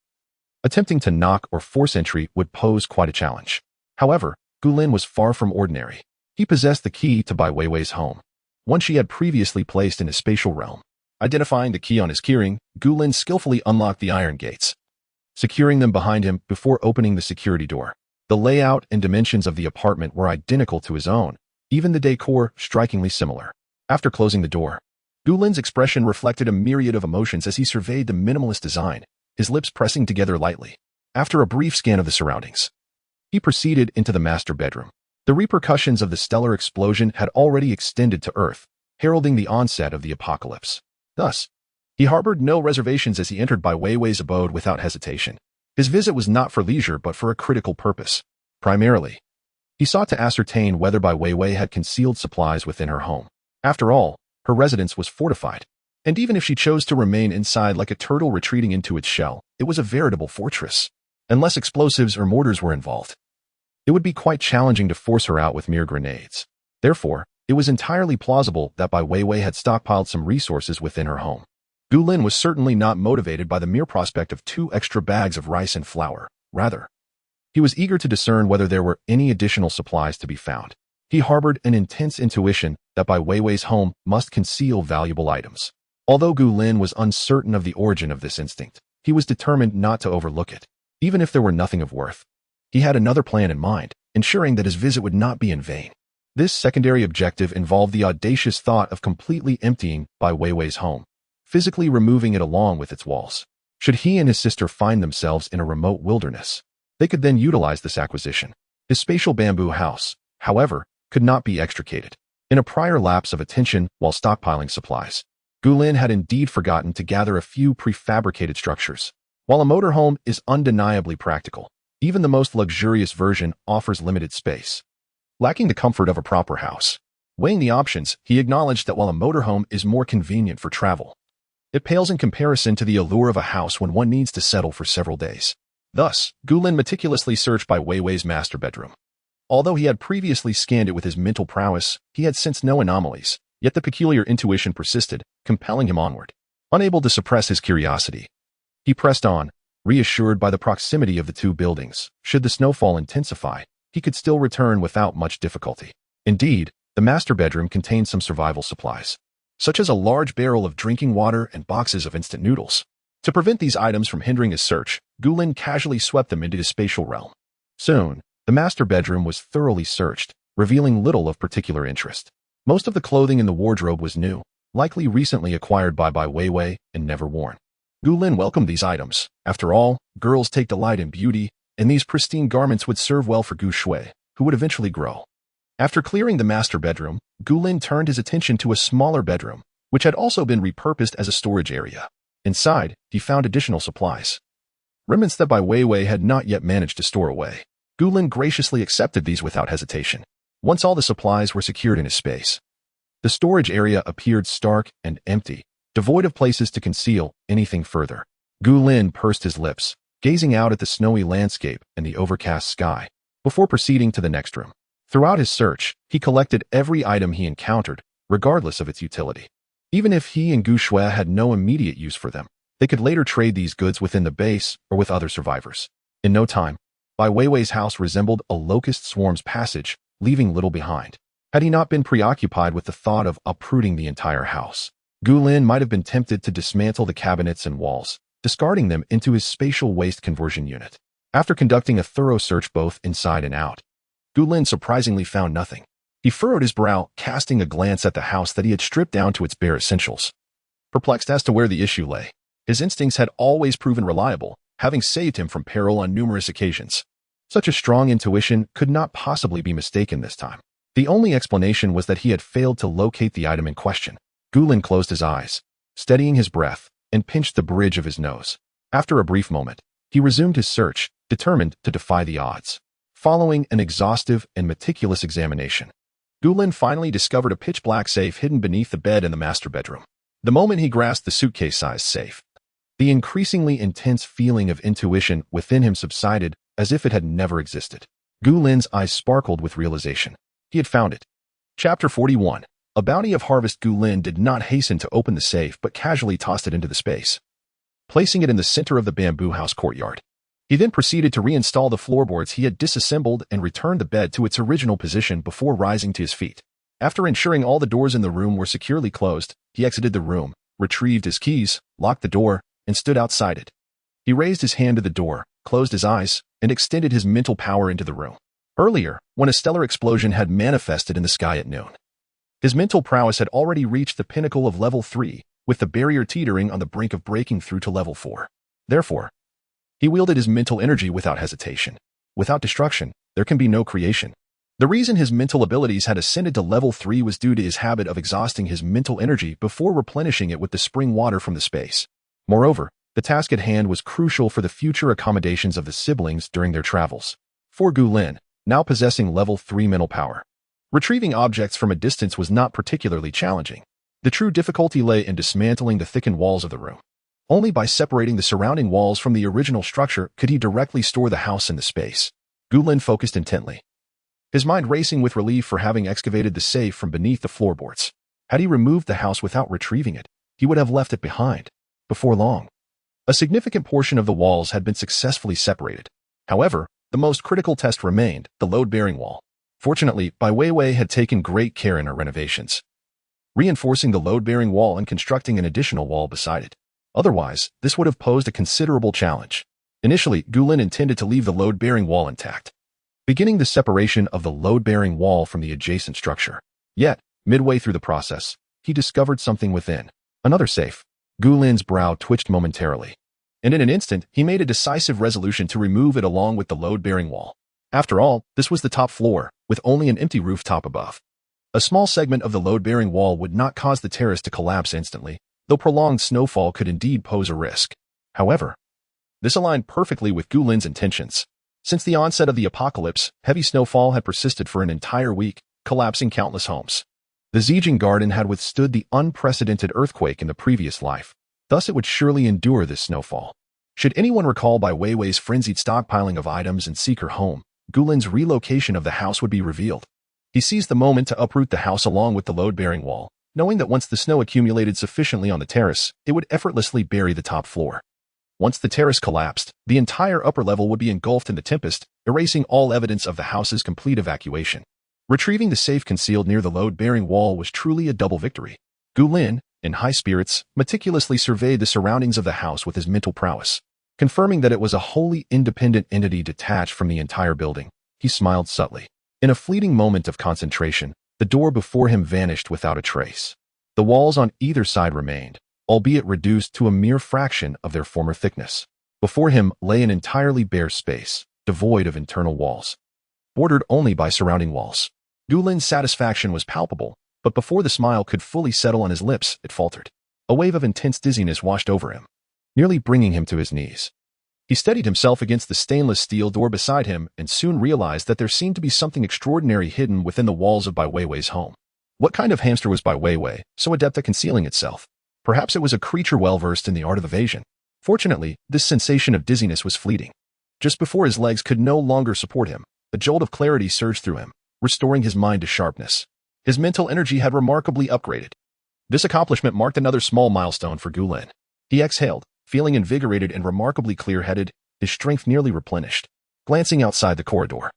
attempting to knock or force entry would pose quite a challenge. However, Gulin was far from ordinary. He possessed the key to Bai Weiwei's home, one she had previously placed in his spatial realm. Identifying the key on his keyring, Gulin skillfully unlocked the iron gates, securing them behind him before opening the security door. The layout and dimensions of the apartment were identical to his own, even the decor strikingly similar. After closing the door, Gulin's expression reflected a myriad of emotions as he surveyed the minimalist design, his lips pressing together lightly. After a brief scan of the surroundings, he proceeded into the master bedroom. The repercussions of the stellar explosion had already extended to Earth, heralding the onset of the apocalypse. Thus, he harbored no reservations as he entered Bai Weiwei's abode without hesitation. His visit was not for leisure but for a critical purpose. Primarily, he sought to ascertain whether Bai Weiwei had concealed supplies within her home. After all, her residence was fortified, and even if she chose to remain inside like a turtle retreating into its shell, it was a veritable fortress. Unless explosives or mortars were involved, it would be quite challenging to force her out with mere grenades. Therefore, it was entirely plausible that Bai Weiwei had stockpiled some resources within her home. Gulin was certainly not motivated by the mere prospect of 2 extra bags of rice and flour. Rather, he was eager to discern whether there were any additional supplies to be found. He harbored an intense intuition that Bai Weiwei's home must conceal valuable items. Although Gulin was uncertain of the origin of this instinct, he was determined not to overlook it, even if there were nothing of worth. He had another plan in mind, ensuring that his visit would not be in vain. This secondary objective involved the audacious thought of completely emptying Bai Weiwei's home, physically removing it along with its walls. Should he and his sister find themselves in a remote wilderness, they could then utilize this acquisition. His spatial bamboo house, however, could not be extricated. In a prior lapse of attention while stockpiling supplies, Gulin had indeed forgotten to gather a few prefabricated structures. While a motorhome is undeniably practical, even the most luxurious version offers limited space, lacking the comfort of a proper house. Weighing the options, he acknowledged that while a motorhome is more convenient for travel, it pales in comparison to the allure of a house when one needs to settle for several days. Thus, Gulin meticulously searched Bai Weiwei's master bedroom. Although he had previously scanned it with his mental prowess, he had sensed no anomalies, yet the peculiar intuition persisted, compelling him onward. Unable to suppress his curiosity, he pressed on, reassured by the proximity of the 2 buildings. Should the snowfall intensify, he could still return without much difficulty. Indeed, the master bedroom contained some survival supplies, such as a large barrel of drinking water and boxes of instant noodles. To prevent these items from hindering his search, Gulin casually swept them into his spatial realm. Soon, the master bedroom was thoroughly searched, revealing little of particular interest. Most of the clothing in the wardrobe was new, likely recently acquired by Bai Weiwei and never worn. Gulin welcomed these items. After all, girls take delight in beauty, and these pristine garments would serve well for Gu Shui, who would eventually grow. After clearing the master bedroom, Gulin turned his attention to a smaller bedroom, which had also been repurposed as a storage area. Inside, he found additional supplies, remnants that Bai Weiwei had not yet managed to store away. Gulin graciously accepted these without hesitation. Once all the supplies were secured in his space, the storage area appeared stark and empty, devoid of places to conceal anything further. Gulin pursed his lips, gazing out at the snowy landscape and the overcast sky, before proceeding to the next room. Throughout his search, he collected every item he encountered, regardless of its utility. Even if he and Gu Shui had no immediate use for them, they could later trade these goods within the base or with other survivors. In no time, Bai Weiwei's house resembled a locust swarm's passage, leaving little behind. Had he not been preoccupied with the thought of uprooting the entire house, Gulin might have been tempted to dismantle the cabinets and walls, discarding them into his spatial waste conversion unit. After conducting a thorough search both inside and out, Gulin surprisingly found nothing. He furrowed his brow, casting a glance at the house that he had stripped down to its bare essentials. Perplexed as to where the issue lay, his instincts had always proven reliable, having saved him from peril on numerous occasions. Such a strong intuition could not possibly be mistaken this time. The only explanation was that he had failed to locate the item in question. Gulin closed his eyes, steadying his breath, and pinched the bridge of his nose. After a brief moment, he resumed his search, determined to defy the odds. Following an exhaustive and meticulous examination, Gulin finally discovered a pitch-black safe hidden beneath the bed in the master bedroom. The moment he grasped the suitcase-sized safe, The increasingly intense feeling of intuition within him subsided as if it had never existed. Gu Lin's eyes sparkled with realization. He had found it. Chapter 41. A bounty of harvest. Gu Lin did not hasten to open the safe but casually tossed it into the space, placing it in the center of the bamboo house courtyard. He then proceeded to reinstall the floorboards he had disassembled and returned the bed to its original position before rising to his feet. After ensuring all the doors in the room were securely closed, he exited the room, retrieved his keys, locked the door, and stood outside it. He raised his hand to the door, closed his eyes, and extended his mental power into the room. Earlier, when a stellar explosion had manifested in the sky at noon, his mental prowess had already reached the pinnacle of level 3, with the barrier teetering on the brink of breaking through to level 4. Therefore, he wielded his mental energy without hesitation. Without destruction, there can be no creation. The reason his mental abilities had ascended to level 3 was due to his habit of exhausting his mental energy before replenishing it with the spring water from the space. Moreover, the task at hand was crucial for the future accommodations of the siblings during their travels. For Gu Lin, now possessing level 3 mental power, retrieving objects from a distance was not particularly challenging. The true difficulty lay in dismantling the thickened walls of the room. Only by separating the surrounding walls from the original structure could he directly store the house in the space. Gu Lin focused intently, his mind racing with relief for having excavated the safe from beneath the floorboards. Had he removed the house without retrieving it, he would have left it behind. Before long, a significant portion of the walls had been successfully separated. However, the most critical test remained, the load-bearing wall. Fortunately, Bai Weiwei had taken great care in her renovations, reinforcing the load-bearing wall and constructing an additional wall beside it. Otherwise, this would have posed a considerable challenge. Initially, Gu Lin intended to leave the load-bearing wall intact, beginning the separation of the load-bearing wall from the adjacent structure. Yet, midway through the process, he discovered something within. Another safe. Gu Lin's brow twitched momentarily, and in an instant, he made a decisive resolution to remove it along with the load-bearing wall. After all, this was the top floor, with only an empty rooftop above. A small segment of the load-bearing wall would not cause the terrace to collapse instantly, though prolonged snowfall could indeed pose a risk. However, this aligned perfectly with Gu Lin's intentions. Since the onset of the apocalypse, heavy snowfall had persisted for an entire week, collapsing countless homes. The Zijing Garden had withstood the unprecedented earthquake in the previous life, thus it would surely endure this snowfall. Should anyone recall Bai Weiwei's frenzied stockpiling of items and seek her home, Gu Lin's relocation of the house would be revealed. He seized the moment to uproot the house along with the load-bearing wall, knowing that once the snow accumulated sufficiently on the terrace, it would effortlessly bury the top floor. Once the terrace collapsed, the entire upper level would be engulfed in the tempest, erasing all evidence of the house's complete evacuation. Retrieving the safe concealed near the load-bearing wall was truly a double victory. Gu Lin, in high spirits, meticulously surveyed the surroundings of the house with his mental prowess. Confirming that it was a wholly independent entity detached from the entire building, he smiled subtly. In a fleeting moment of concentration, the door before him vanished without a trace. The walls on either side remained, albeit reduced to a mere fraction of their former thickness. Before him lay an entirely bare space, devoid of internal walls, bordered only by surrounding walls. Gu Lin's satisfaction was palpable, but before the smile could fully settle on his lips, it faltered. A wave of intense dizziness washed over him, nearly bringing him to his knees. He steadied himself against the stainless steel door beside him and soon realized that there seemed to be something extraordinary hidden within the walls of Bai Weiwei's home. What kind of hamster was Bai Weiwei, so adept at concealing itself? Perhaps it was a creature well-versed in the art of evasion. Fortunately, this sensation of dizziness was fleeting. Just before his legs could no longer support him, a jolt of clarity surged through him, restoring his mind to sharpness. His mental energy had remarkably upgraded. This accomplishment marked another small milestone for Gu Lin. He exhaled, feeling invigorated and remarkably clear-headed, his strength nearly replenished. Glancing outside the corridor,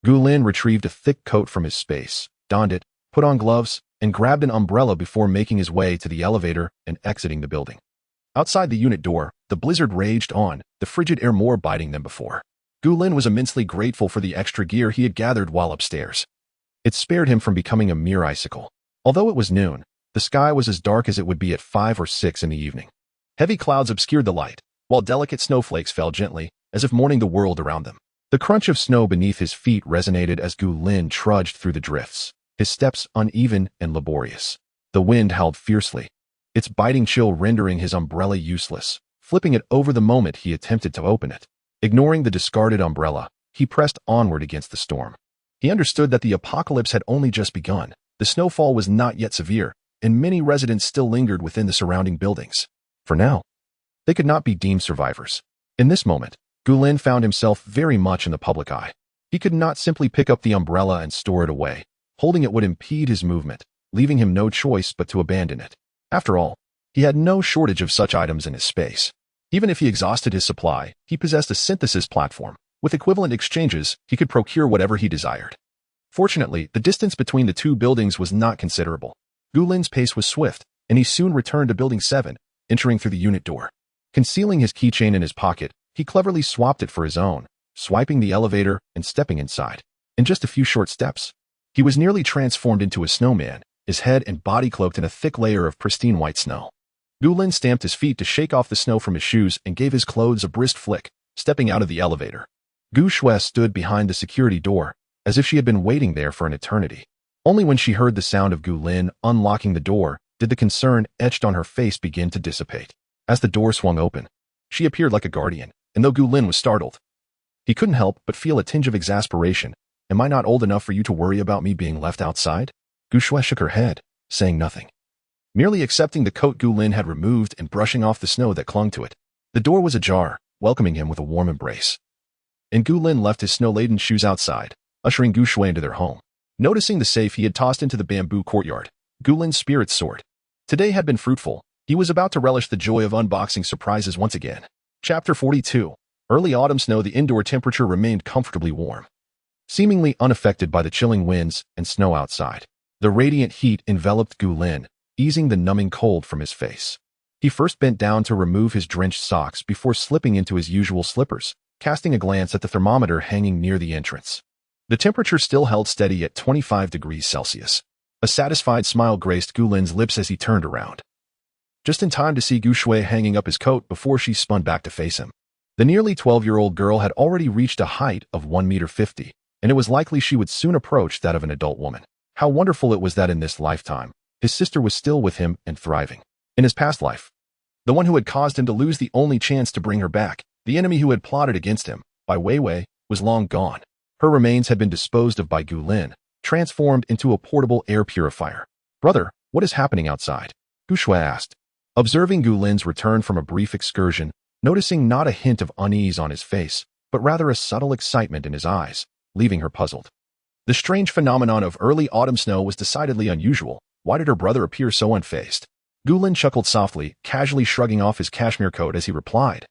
Gu Lin retrieved a thick coat from his space, donned it, put on gloves, and grabbed an umbrella before making his way to the elevator and exiting the building. Outside the unit door, the blizzard raged on, the frigid air more biting than before. Gu Lin was immensely grateful for the extra gear he had gathered while upstairs. It spared him from becoming a mere icicle. Although it was noon, the sky was as dark as it would be at 5 or 6 in the evening. Heavy clouds obscured the light, while delicate snowflakes fell gently, as if mourning the world around them. The crunch of snow beneath his feet resonated as Gu Lin trudged through the drifts, his steps uneven and laborious. The wind howled fiercely, its biting chill rendering his umbrella useless, flipping it over the moment he attempted to open it. Ignoring the discarded umbrella, he pressed onward against the storm. He understood that the apocalypse had only just begun. The snowfall was not yet severe, and many residents still lingered within the surrounding buildings. For now, They could not be deemed survivors. In this moment, Gulin found himself very much in the public eye. He could not simply pick up the umbrella and store it away. Holding it would impede his movement, leaving him no choice but to abandon it. After all, he had no shortage of such items in his space. Even if he exhausted his supply, he possessed a synthesis platform. With equivalent exchanges, he could procure whatever he desired. Fortunately, the distance between the two buildings was not considerable. Gulin's pace was swift, and he soon returned to Building 7, entering through the unit door. Concealing his keychain in his pocket, he cleverly swapped it for his own, swiping the elevator and stepping inside. In just a few short steps, he was nearly transformed into a snowman, his head and body cloaked in a thick layer of pristine white snow. Gulin stamped his feet to shake off the snow from his shoes and gave his clothes a brisk flick, stepping out of the elevator. Gu Shui stood behind the security door, as if she had been waiting there for an eternity. Only when she heard the sound of Gulin unlocking the door did the concern etched on her face begin to dissipate. As the door swung open, she appeared like a guardian, and though Gulin was startled, he couldn't help but feel a tinge of exasperation. Am I not old enough for you to worry about me being left outside? Gu Shui shook her head, saying nothing, merely accepting the coat Gulin had removed and brushing off the snow that clung to it. The door was ajar, welcoming him with a warm embrace. And Gulin left his snow-laden shoes outside, ushering Gu Shui into their home. Noticing the safe he had tossed into the bamboo courtyard, Gulin's spirits soared. Today had been fruitful. He was about to relish the joy of unboxing surprises once again. Chapter 42. Early autumn snow. The indoor temperature remained comfortably warm, seemingly unaffected by the chilling winds and snow outside. The radiant heat enveloped Gulin, easing the numbing cold from his face. He first bent down to remove his drenched socks before slipping into his usual slippers, casting a glance at the thermometer hanging near the entrance. The temperature still held steady at 25 degrees Celsius. A satisfied smile graced Gulin's lips as he turned around, just in time to see Gu Shui hanging up his coat before she spun back to face him. The nearly 12-year-old girl had already reached a height of 1.50 meters, and it was likely she would soon approach that of an adult woman. How wonderful it was that in this lifetime, his sister was still with him and thriving. In his past life, the one who had caused him to lose the only chance to bring her back, the enemy who had plotted against him, Bai Weiwei, was long gone. Her remains had been disposed of by Gulin, transformed into a portable air purifier. Brother, what is happening outside? Gu Shui asked, observing Gulin's return from a brief excursion, noticing not a hint of unease on his face, but rather a subtle excitement in his eyes, leaving her puzzled. The strange phenomenon of early autumn snow was decidedly unusual. Why did her brother appear so unfazed? Gulin chuckled softly, casually shrugging off his cashmere coat as he replied,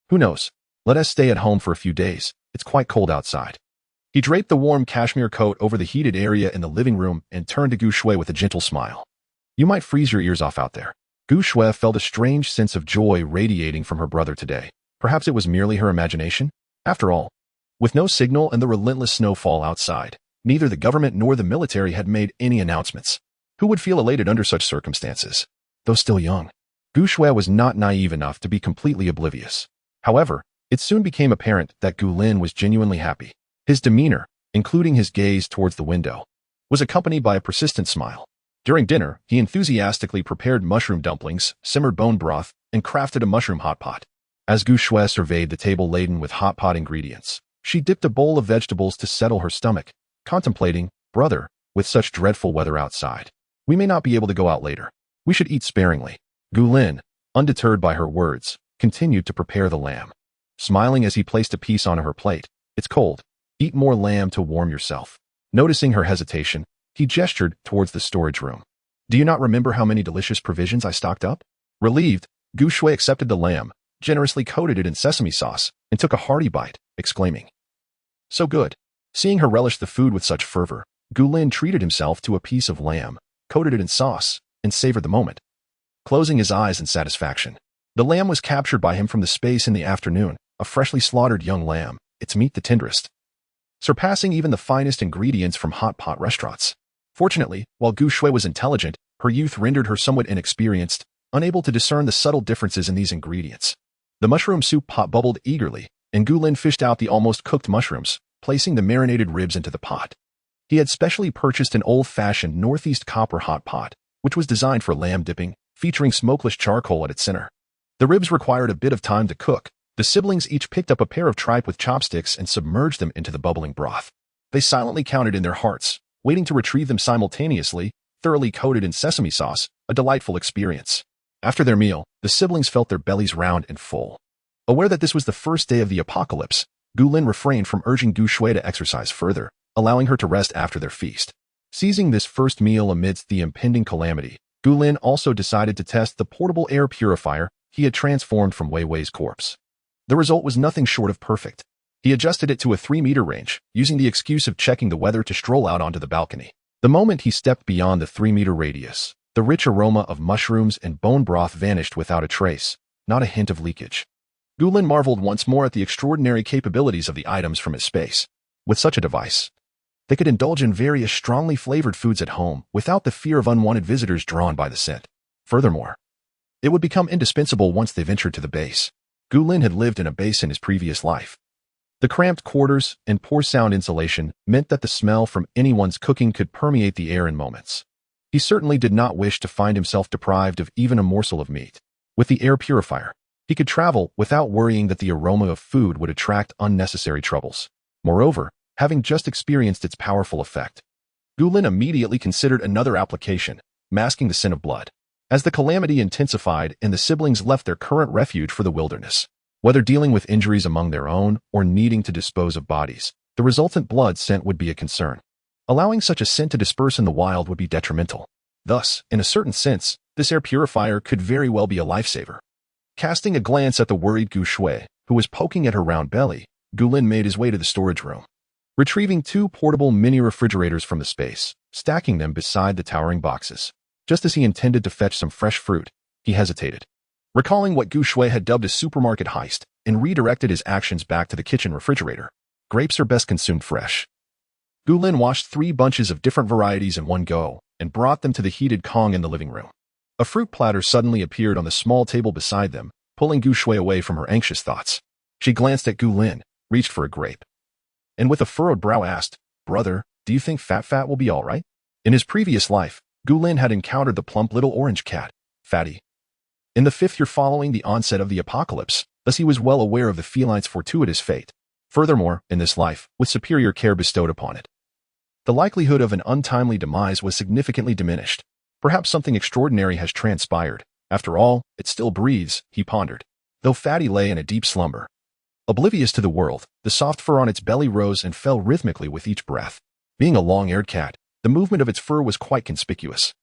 who knows? Let us stay at home for a few days. It's quite cold outside. He draped the warm cashmere coat over the heated area in the living room and turned to Gu Shui with a gentle smile. You might freeze your ears off out there. Gu Shui felt a strange sense of joy radiating from her brother today. Perhaps it was merely her imagination? After all, with no signal and the relentless snowfall outside, neither the government nor the military had made any announcements. Who would feel elated under such circumstances? Though still young, Gu Shui was not naive enough to be completely oblivious. However, it soon became apparent that Gulin was genuinely happy. His demeanor, including his gaze towards the window, was accompanied by a persistent smile. During dinner, he enthusiastically prepared mushroom dumplings, simmered bone broth, and crafted a mushroom hot pot. As Gu Shui surveyed the table laden with hot pot ingredients, she dipped a bowl of vegetables to settle her stomach, contemplating, brother, with such dreadful weather outside, we may not be able to go out later. We should eat sparingly. Gulin, undeterred by her words, continued to prepare the lamb, smiling as he placed a piece on her plate. It's cold. Eat more lamb to warm yourself. Noticing her hesitation, he gestured towards the storage room. Do you not remember how many delicious provisions I stocked up? Relieved, Gu Shui accepted the lamb, generously coated it in sesame sauce, and took a hearty bite, exclaiming, so good. Seeing her relish the food with such fervor, Gulin treated himself to a piece of lamb, coated it in sauce, and savored the moment, closing his eyes in satisfaction. The lamb was captured by him from the space in the afternoon, a freshly slaughtered young lamb, its meat the tenderest, surpassing even the finest ingredients from hot pot restaurants. Fortunately, while Gu Shui was intelligent, her youth rendered her somewhat inexperienced, unable to discern the subtle differences in these ingredients. The mushroom soup pot bubbled eagerly, and Gulin fished out the almost cooked mushrooms, placing the marinated ribs into the pot. He had specially purchased an old-fashioned Northeast copper hot pot, which was designed for lamb dipping, featuring smokeless charcoal at its center. The ribs required a bit of time to cook. The siblings each picked up a pair of tripe with chopsticks and submerged them into the bubbling broth. They silently counted in their hearts, waiting to retrieve them simultaneously, thoroughly coated in sesame sauce, a delightful experience. After their meal, the the siblings felt their bellies round and full. Aware that this was the first day of the apocalypse, Gulin refrained from urging Gu Shui to exercise further, allowing her to rest after their feast. Seizing this first meal amidst the impending calamity, Gulin also decided to test the portable air purifier he had transformed from Weiwei's corpse. The result was nothing short of perfect. He adjusted it to a 3-meter range, using the excuse of checking the weather to stroll out onto the balcony. The moment he stepped beyond the 3-meter radius, the rich aroma of mushrooms and bone broth vanished without a trace, not a hint of leakage. Gulin marveled once more at the extraordinary capabilities of the items from his space. With such a device, they could indulge in various strongly flavored foods at home without the fear of unwanted visitors drawn by the scent. Furthermore, it would become indispensable once they ventured to the base. Gulin had lived in a base in his previous life. The cramped quarters and poor sound insulation meant that the smell from anyone's cooking could permeate the air in moments. He certainly did not wish to find himself deprived of even a morsel of meat. With the air purifier, he could travel without worrying that the aroma of food would attract unnecessary troubles. Moreover, having just experienced its powerful effect, Gulin immediately considered another application, masking the scent of blood. As the calamity intensified and the siblings left their current refuge for the wilderness, whether dealing with injuries among their own or needing to dispose of bodies, the resultant blood scent would be a concern. Allowing such a scent to disperse in the wild would be detrimental. Thus, in a certain sense, this air purifier could very well be a lifesaver. Casting a glance at the worried Gu Shui, who was poking at her round belly, Gulin made his way to the storage room. Retrieving 2 portable mini refrigerators from the space, stacking them beside the towering boxes. Just as he intended to fetch some fresh fruit, he hesitated. Recalling what Gu Shui had dubbed a supermarket heist, and redirected his actions back to the kitchen refrigerator. Grapes are best consumed fresh. Gulin washed 3 bunches of different varieties in one go, and brought them to the heated Kong in the living room. A fruit platter suddenly appeared on the small table beside them, pulling Gu Shui away from her anxious thoughts. She glanced at Gulin, reached for a grape, and with a furrowed brow asked, "Brother, do you think Fat will be all right?" In his previous life, Gulin had encountered the plump little orange cat, Fatty, in the 5th year following the onset of the apocalypse, thus he was well aware of the feline's fortuitous fate. Furthermore, in this life, with superior care bestowed upon it, the likelihood of an untimely demise was significantly diminished. Perhaps something extraordinary has transpired. After all, it still breathes, he pondered, though Fatty lay in a deep slumber. Oblivious to the world, the soft fur on its belly rose and fell rhythmically with each breath. Being a long-haired cat, the movement of its fur was quite conspicuous.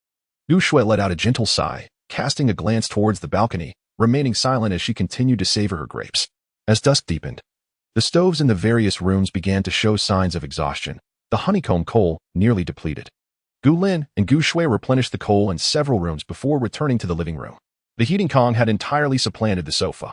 Gu Shui let out a gentle sigh, casting a glance towards the balcony, remaining silent as she continued to savor her grapes. As dusk deepened, the stoves in the various rooms began to show signs of exhaustion, the honeycomb coal nearly depleted. Gulin and Gu Shui replenished the coal in several rooms before returning to the living room. The heating Kong had entirely supplanted the sofa.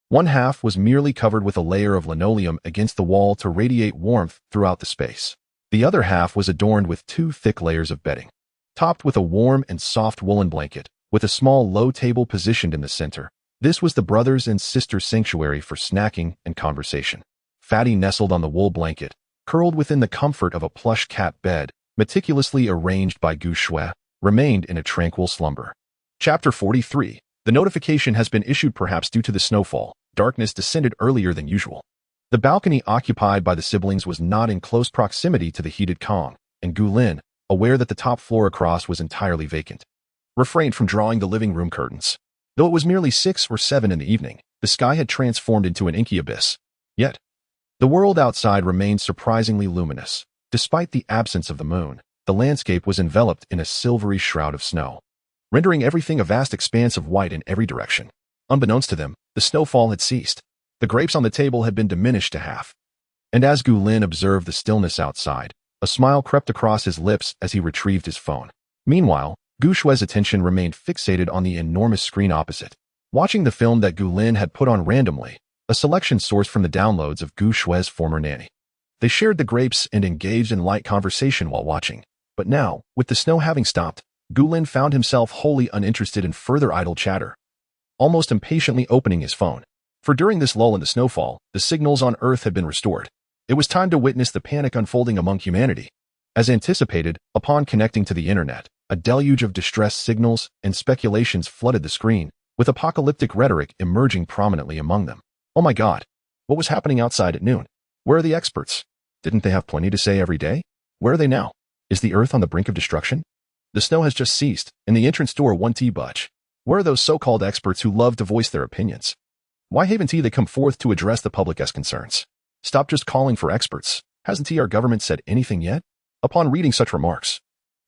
One half was merely covered with a layer of linoleum against the wall to radiate warmth throughout the space. The other half was adorned with 2 thick layers of bedding, topped with a warm and soft woolen blanket, with a small low table positioned in the center. This was the brothers and sisters' sanctuary for snacking and conversation. Fatty nestled on the wool blanket, curled within the comfort of a plush cat bed, meticulously arranged by Gu Shui, remained in a tranquil slumber. Chapter 43. The notification has been issued perhaps due to the snowfall. Darkness descended earlier than usual. The balcony occupied by the siblings was not in close proximity to the heated Kong, and Gulin, aware that the top floor across was entirely vacant, refrained from drawing the living room curtains. Though it was merely 6 or 7 in the evening, the sky had transformed into an inky abyss. Yet, the world outside remained surprisingly luminous. Despite the absence of the moon, the landscape was enveloped in a silvery shroud of snow, rendering everything a vast expanse of white in every direction. Unbeknownst to them, the snowfall had ceased. The grapes on the table had been diminished to half. And as Gulin observed the stillness outside, a smile crept across his lips as he retrieved his phone. Meanwhile, Gu Shui's attention remained fixated on the enormous screen opposite, watching the film that Gulin had put on randomly, a selection sourced from the downloads of Gu Shui's former nanny. They shared the grapes and engaged in light conversation while watching. But now, with the snow having stopped, Gulin found himself wholly uninterested in further idle chatter, almost impatiently opening his phone. For during this lull in the snowfall, the signals on Earth had been restored. It was time to witness the panic unfolding among humanity. As anticipated, upon connecting to the internet, a deluge of distress signals and speculations flooded the screen, with apocalyptic rhetoric emerging prominently among them. Oh my God! What was happening outside at noon? Where are the experts? Didn't they have plenty to say every day? Where are they now? Is the Earth on the brink of destruction? The snow has just ceased, and the entrance door won't budge. Where are those so-called experts who love to voice their opinions? Why haven't they come forth to address the public's concerns? Stop just calling for experts. Hasn't our government said anything yet? Upon reading such remarks,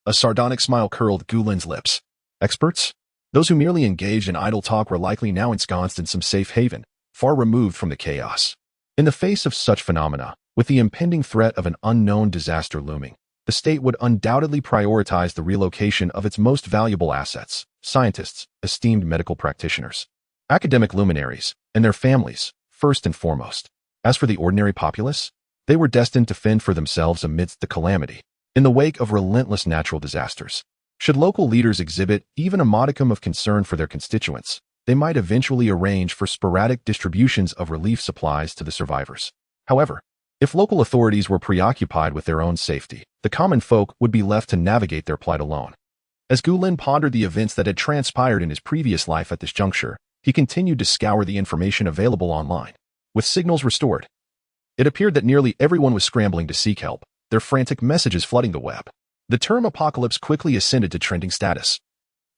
a sardonic smile curled Gu Lin's lips. Experts? Those who merely engaged in idle talk were likely now ensconced in some safe haven, far removed from the chaos. In the face of such phenomena, with the impending threat of an unknown disaster looming, the state would undoubtedly prioritize the relocation of its most valuable assets, scientists, esteemed medical practitioners, academic luminaries, and their families, first and foremost. As for the ordinary populace, they were destined to fend for themselves amidst the calamity, in the wake of relentless natural disasters. Should local leaders exhibit even a modicum of concern for their constituents, they might eventually arrange for sporadic distributions of relief supplies to the survivors. However, if local authorities were preoccupied with their own safety, the common folk would be left to navigate their plight alone. As Gu Lin pondered the events that had transpired in his previous life at this juncture, he continued to scour the information available online. With signals restored, it appeared that nearly everyone was scrambling to seek help, their frantic messages flooding the web. The term apocalypse quickly ascended to trending status,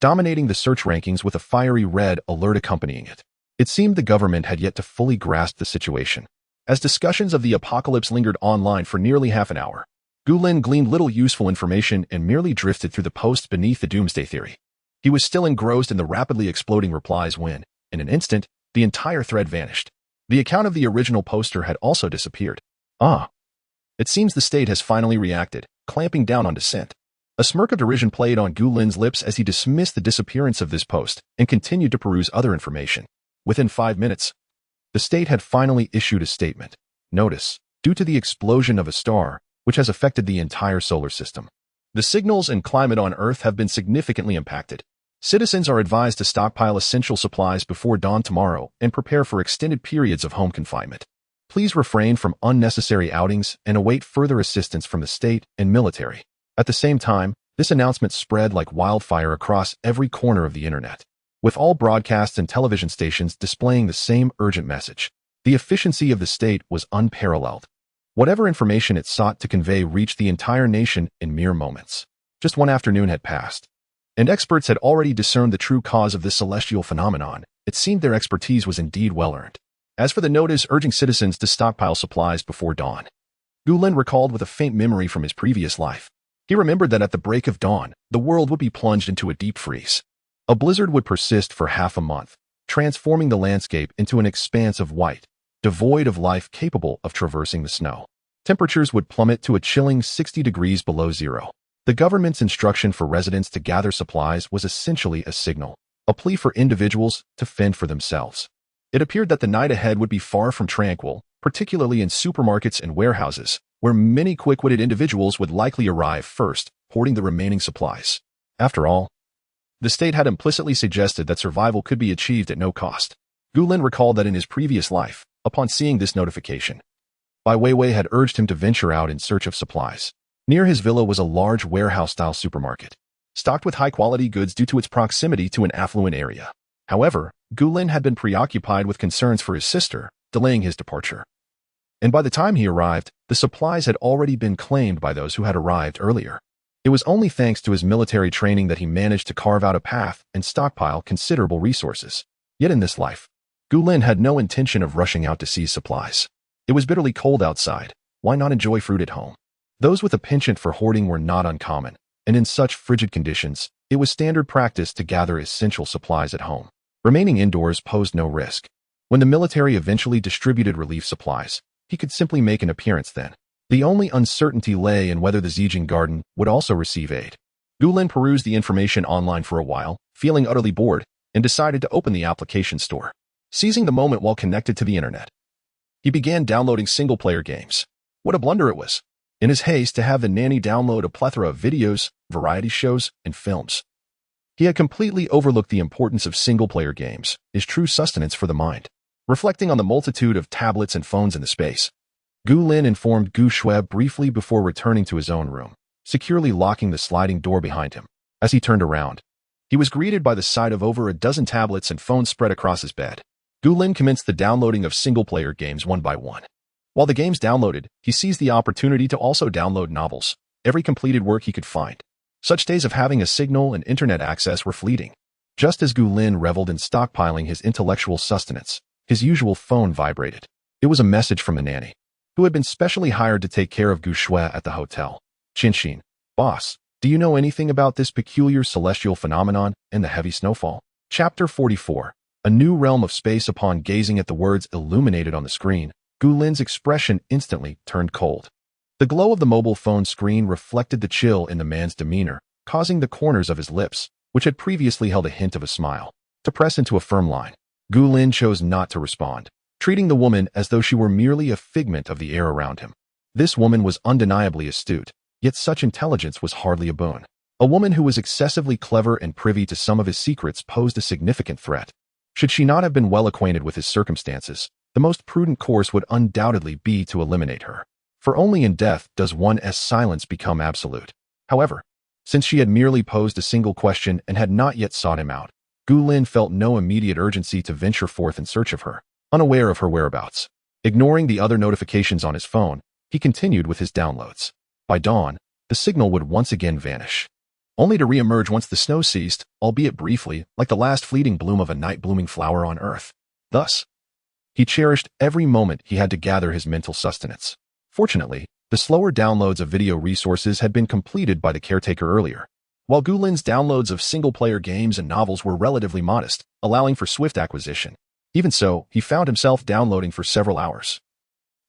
dominating the search rankings with a fiery red alert accompanying it. It seemed the government had yet to fully grasp the situation. As discussions of the apocalypse lingered online for nearly half an hour, Gu Lin gleaned little useful information and merely drifted through the posts beneath the doomsday theory. He was still engrossed in the rapidly exploding replies when, in an instant, the entire thread vanished. The account of the original poster had also disappeared. It seems the state has finally reacted, clamping down on dissent. A smirk of derision played on Gu Lin's lips as he dismissed the disappearance of this post and continued to peruse other information. Within 5 minutes, the state had finally issued a statement. Notice, due to the explosion of a star, which has affected the entire solar system, the signals and climate on Earth have been significantly impacted. Citizens are advised to stockpile essential supplies before dawn tomorrow and prepare for extended periods of home confinement. Please refrain from unnecessary outings and await further assistance from the state and military. At the same time, this announcement spread like wildfire across every corner of the internet, with all broadcasts and television stations displaying the same urgent message. The efficiency of the state was unparalleled. Whatever information it sought to convey reached the entire nation in mere moments. Just one afternoon had passed, and experts had already discerned the true cause of this celestial phenomenon. It seemed their expertise was indeed well-earned. As for the notice urging citizens to stockpile supplies before dawn, Gu Lin recalled with a faint memory from his previous life. He remembered that at the break of dawn, the world would be plunged into a deep freeze. A blizzard would persist for half a month, transforming the landscape into an expanse of white, devoid of life capable of traversing the snow. Temperatures would plummet to a chilling 60 degrees below zero. The government's instruction for residents to gather supplies was essentially a signal, a plea for individuals to fend for themselves. It appeared that the night ahead would be far from tranquil, particularly in supermarkets and warehouses, where many quick-witted individuals would likely arrive first, hoarding the remaining supplies. After all, the state had implicitly suggested that survival could be achieved at no cost. Gu Lin recalled that in his previous life, upon seeing this notification, Bai Weiwei had urged him to venture out in search of supplies. Near his villa was a large warehouse-style supermarket, stocked with high-quality goods due to its proximity to an affluent area. However, Gu Lin had been preoccupied with concerns for his sister, delaying his departure. And by the time he arrived, the supplies had already been claimed by those who had arrived earlier. It was only thanks to his military training that he managed to carve out a path and stockpile considerable resources. Yet in this life, Gu Lin had no intention of rushing out to seize supplies. It was bitterly cold outside. Why not enjoy fruit at home? Those with a penchant for hoarding were not uncommon, and in such frigid conditions, it was standard practice to gather essential supplies at home. Remaining indoors posed no risk. When the military eventually distributed relief supplies, he could simply make an appearance then. The only uncertainty lay in whether the Zijing Garden would also receive aid. Gu Lin perused the information online for a while, feeling utterly bored, and decided to open the application store. Seizing the moment while connected to the internet, he began downloading single-player games. What a blunder it was! In his haste to have the nanny download a plethora of videos, variety shows, and films, he had completely overlooked the importance of single-player games, his true sustenance for the mind. Reflecting on the multitude of tablets and phones in the space, Gu Lin informed Gu Shui briefly before returning to his own room, securely locking the sliding door behind him. As he turned around, he was greeted by the sight of over a dozen tablets and phones spread across his bed. Gu Lin commenced the downloading of single-player games one by one. While the games downloaded, he seized the opportunity to also download novels, every completed work he could find. Such days of having a signal and internet access were fleeting. Just as Gu Lin reveled in stockpiling his intellectual sustenance, his usual phone vibrated. It was a message from the nanny, who had been specially hired to take care of Gu Shui at the hotel. Qinshin, boss, do you know anything about this peculiar celestial phenomenon and the heavy snowfall? Chapter 44. A new realm of space. Upon gazing at the words illuminated on the screen, Gu Lin's expression instantly turned cold. The glow of the mobile phone screen reflected the chill in the man's demeanor, causing the corners of his lips, which had previously held a hint of a smile, to press into a firm line. Gu Lin chose not to respond, treating the woman as though she were merely a figment of the air around him. This woman was undeniably astute, yet such intelligence was hardly a boon. A woman who was excessively clever and privy to some of his secrets posed a significant threat. Should she not have been well acquainted with his circumstances, the most prudent course would undoubtedly be to eliminate her. For only in death does one's silence become absolute. However, since she had merely posed a single question and had not yet sought him out, Gu Lin felt no immediate urgency to venture forth in search of her, unaware of her whereabouts. Ignoring the other notifications on his phone, he continued with his downloads. By dawn, the signal would once again vanish, only to re-emerge once the snow ceased, albeit briefly, like the last fleeting bloom of a night-blooming flower on earth. Thus, he cherished every moment he had to gather his mental sustenance. Fortunately, the slower downloads of video resources had been completed by the caretaker earlier, while Gu Lin's downloads of single-player games and novels were relatively modest, allowing for swift acquisition. Even so, he found himself downloading for several hours,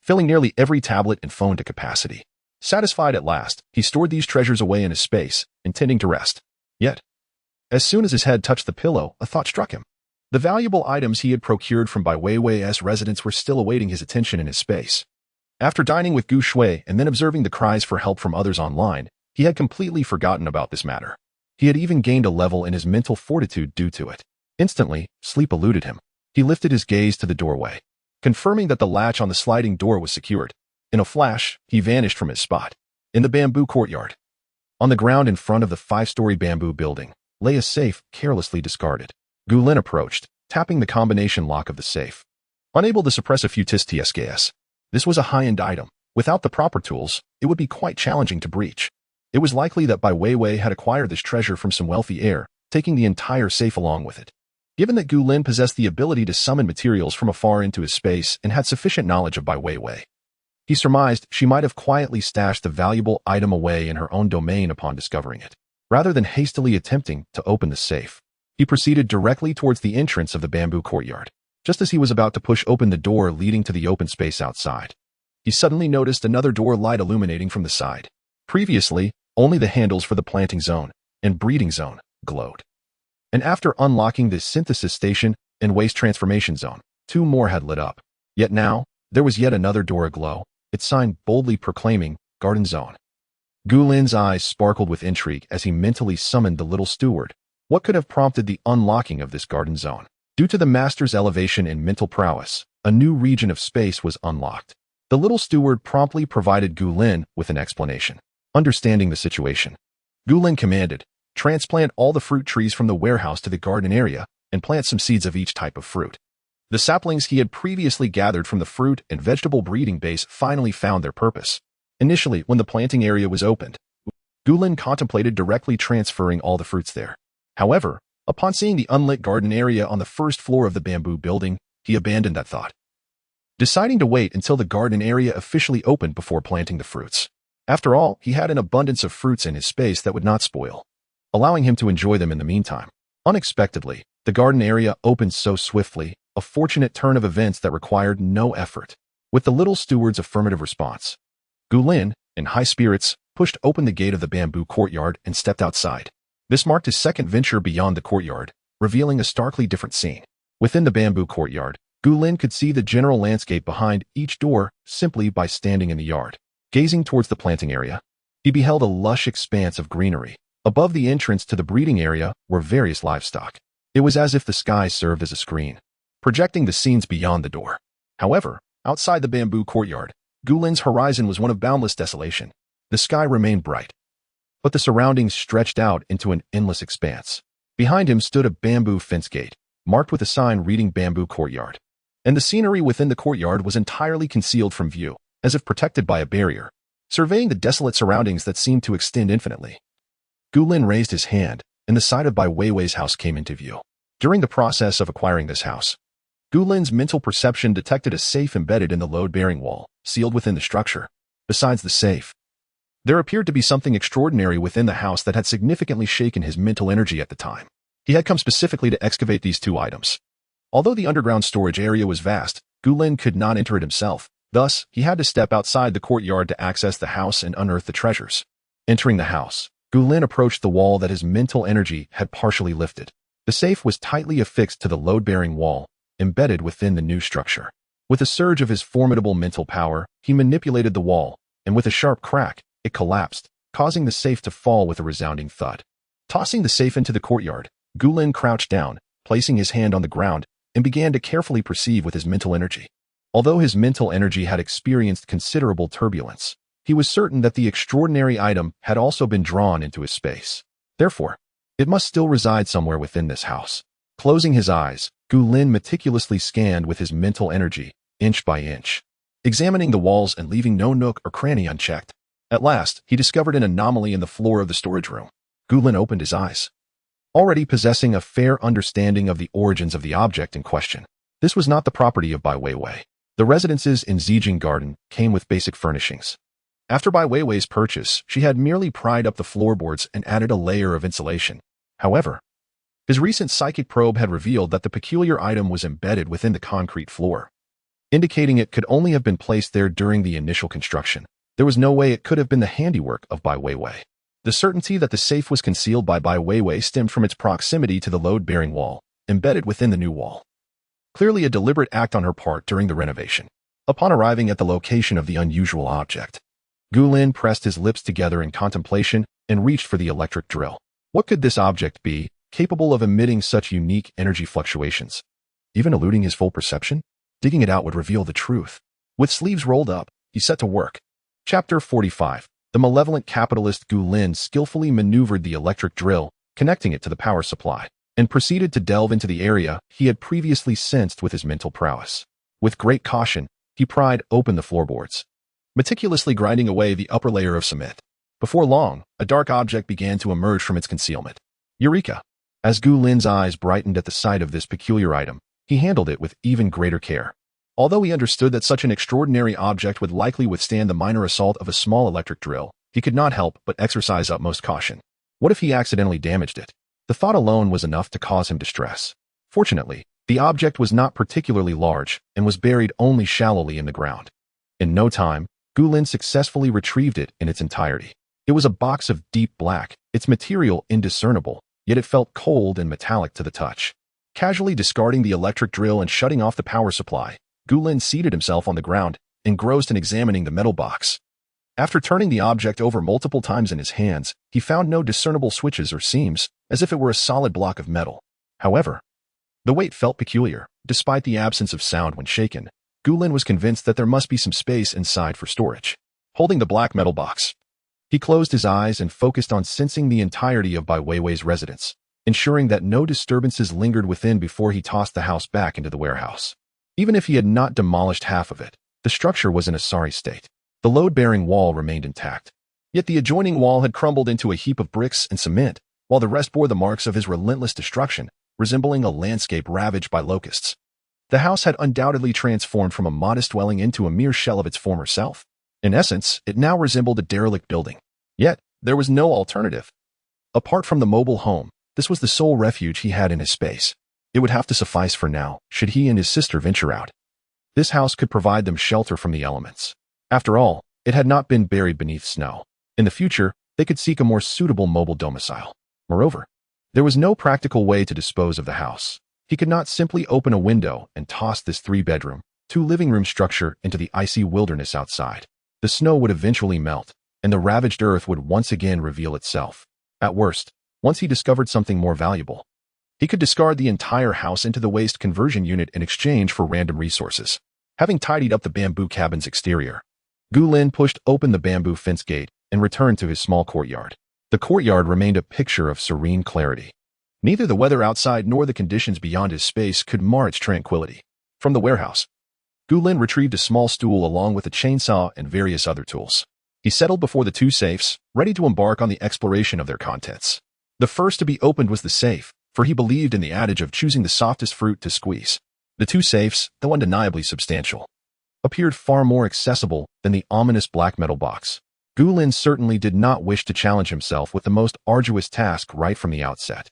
filling nearly every tablet and phone to capacity. Satisfied at last, he stored these treasures away in his space, intending to rest. Yet, as soon as his head touched the pillow, a thought struck him. The valuable items he had procured from Bai Weiwei's residence were still awaiting his attention in his space. After dining with Gu Shui and then observing the cries for help from others online, he had completely forgotten about this matter. He had even gained a level in his mental fortitude due to it. Instantly, sleep eluded him. He lifted his gaze to the doorway, confirming that the latch on the sliding door was secured. In a flash, he vanished from his spot. In the bamboo courtyard, on the ground in front of the 5-story bamboo building, lay a safe carelessly discarded. Gu Lin approached, tapping the combination lock of the safe. Unable to suppress a few TSKS. This was a high-end item. Without the proper tools, it would be quite challenging to breach. It was likely that Bai Weiwei had acquired this treasure from some wealthy heir, taking the entire safe along with it. Given that Gu Lin possessed the ability to summon materials from afar into his space and had sufficient knowledge of Bai Weiwei, he surmised she might have quietly stashed the valuable item away in her own domain upon discovering it. Rather than hastily attempting to open the safe, he proceeded directly towards the entrance of the bamboo courtyard. Just as he was about to push open the door leading to the open space outside, he suddenly noticed another door light illuminating from the side. Previously, only the handles for the planting zone and breeding zone glowed. And after unlocking the synthesis station and waste transformation zone, 2 more had lit up. Yet now, there was yet another door aglow, its sign boldly proclaiming Garden Zone. Gu Lin's eyes sparkled with intrigue as he mentally summoned the little steward. What could have prompted the unlocking of this Garden Zone? Due to the master's elevation in mental prowess, a new region of space was unlocked. The little steward promptly provided Gu Lin with an explanation. Understanding the situation, Gu Lin commanded, transplant all the fruit trees from the warehouse to the garden area and plant some seeds of each type of fruit. The saplings he had previously gathered from the fruit and vegetable breeding base finally found their purpose. Initially, when the planting area was opened, Gu Lin contemplated directly transferring all the fruits there. However, upon seeing the unlit garden area on the first floor of the bamboo building, he abandoned that thought, deciding to wait until the garden area officially opened before planting the fruits. After all, he had an abundance of fruits in his space that would not spoil, allowing him to enjoy them in the meantime. Unexpectedly, the garden area opened so swiftly, a fortunate turn of events that required no effort. With the little steward's affirmative response, Gu Lin, in high spirits, pushed open the gate of the bamboo courtyard and stepped outside. This marked his second venture beyond the courtyard, revealing a starkly different scene. Within the bamboo courtyard, Gu Lin could see the general landscape behind each door simply by standing in the yard. Gazing towards the planting area, he beheld a lush expanse of greenery. Above the entrance to the breeding area were various livestock. It was as if the sky served as a screen, projecting the scenes beyond the door. However, outside the bamboo courtyard, Gu Lin's horizon was one of boundless desolation. The sky remained bright, but the surroundings stretched out into an endless expanse. Behind him stood a bamboo fence gate, marked with a sign reading Bamboo Courtyard. And the scenery within the courtyard was entirely concealed from view, as if protected by a barrier. Surveying the desolate surroundings that seemed to extend infinitely, Gu Lin raised his hand, and the side of Bai Weiwei's house came into view. During the process of acquiring this house, Gulin's mental perception detected a safe embedded in the load-bearing wall, sealed within the structure. Besides the safe, there appeared to be something extraordinary within the house that had significantly shaken his mental energy at the time. He had come specifically to excavate these two items. Although the underground storage area was vast, Gulin could not enter it himself. Thus, he had to step outside the courtyard to access the house and unearth the treasures. Entering the house, Gulin approached the wall that his mental energy had partially lifted. The safe was tightly affixed to the load-bearing wall, embedded within the new structure. With a surge of his formidable mental power, he manipulated the wall, and with a sharp crack, it collapsed, causing the safe to fall with a resounding thud. Tossing the safe into the courtyard, Gulin crouched down, placing his hand on the ground, and began to carefully perceive with his mental energy. Although his mental energy had experienced considerable turbulence, he was certain that the extraordinary item had also been drawn into his space. Therefore, it must still reside somewhere within this house. Closing his eyes, Gulin meticulously scanned with his mental energy, inch by inch, examining the walls and leaving no nook or cranny unchecked. At last, he discovered an anomaly in the floor of the storage room. Gulin opened his eyes, already possessing a fair understanding of the origins of the object in question. This was not the property of Bai Weiwei. The residences in Zijing Garden came with basic furnishings. After Bai Weiwei's purchase, she had merely pried up the floorboards and added a layer of insulation. However, his recent psychic probe had revealed that the peculiar item was embedded within the concrete floor, indicating it could only have been placed there during the initial construction. There was no way it could have been the handiwork of Bai Weiwei. The certainty that the safe was concealed by Bai Weiwei stemmed from its proximity to the load-bearing wall, embedded within the new wall. Clearly a deliberate act on her part during the renovation. Upon arriving at the location of the unusual object, Gulin pressed his lips together in contemplation and reached for the electric drill. What could this object be, capable of emitting such unique energy fluctuations? Even eluding his full perception? Digging it out would reveal the truth. With sleeves rolled up, he set to work. Chapter 45. The malevolent capitalist Gulin skillfully maneuvered the electric drill, connecting it to the power supply, and proceeded to delve into the area he had previously sensed with his mental prowess. With great caution, he pried open the floorboards, meticulously grinding away the upper layer of cement. Before long, a dark object began to emerge from its concealment. Eureka! As Gulin's eyes brightened at the sight of this peculiar item, he handled it with even greater care. Although he understood that such an extraordinary object would likely withstand the minor assault of a small electric drill, he could not help but exercise utmost caution. What if he accidentally damaged it? The thought alone was enough to cause him distress. Fortunately, the object was not particularly large and was buried only shallowly in the ground. In no time, Gulin successfully retrieved it in its entirety. It was a box of deep black, its material indiscernible, yet it felt cold and metallic to the touch. Casually discarding the electric drill and shutting off the power supply, Gulin seated himself on the ground, engrossed in examining the metal box. After turning the object over multiple times in his hands, he found no discernible switches or seams, as if it were a solid block of metal. However, the weight felt peculiar. Despite the absence of sound when shaken, Gulin was convinced that there must be some space inside for storage. Holding the black metal box, he closed his eyes and focused on sensing the entirety of Bai Weiwei's residence, ensuring that no disturbances lingered within before he tossed the house back into the warehouse. Even if he had not demolished half of it, the structure was in a sorry state. The load-bearing wall remained intact, yet the adjoining wall had crumbled into a heap of bricks and cement, while the rest bore the marks of his relentless destruction, resembling a landscape ravaged by locusts. The house had undoubtedly transformed from a modest dwelling into a mere shell of its former self. In essence, it now resembled a derelict building. Yet, there was no alternative. Apart from the mobile home, this was the sole refuge he had in his space. It would have to suffice for now, should he and his sister venture out. This house could provide them shelter from the elements. After all, it had not been buried beneath snow. In the future, they could seek a more suitable mobile domicile. Moreover, there was no practical way to dispose of the house. He could not simply open a window and toss this 3-bedroom, 2-living-room structure into the icy wilderness outside. The snow would eventually melt, and the ravaged earth would once again reveal itself. At worst, once he discovered something more valuable, he could discard the entire house into the waste conversion unit in exchange for random resources. Having tidied up the bamboo cabin's exterior, Gulin pushed open the bamboo fence gate and returned to his small courtyard. The courtyard remained a picture of serene clarity. Neither the weather outside nor the conditions beyond his space could mar its tranquility. From the warehouse, Gulin retrieved a small stool along with a chainsaw and various other tools. He settled before the 2 safes, ready to embark on the exploration of their contents. The first to be opened was the safe, for he believed in the adage of choosing the softest fruit to squeeze. The two safes, though undeniably substantial, appeared far more accessible than the ominous black metal box. Gu Lin certainly did not wish to challenge himself with the most arduous task right from the outset.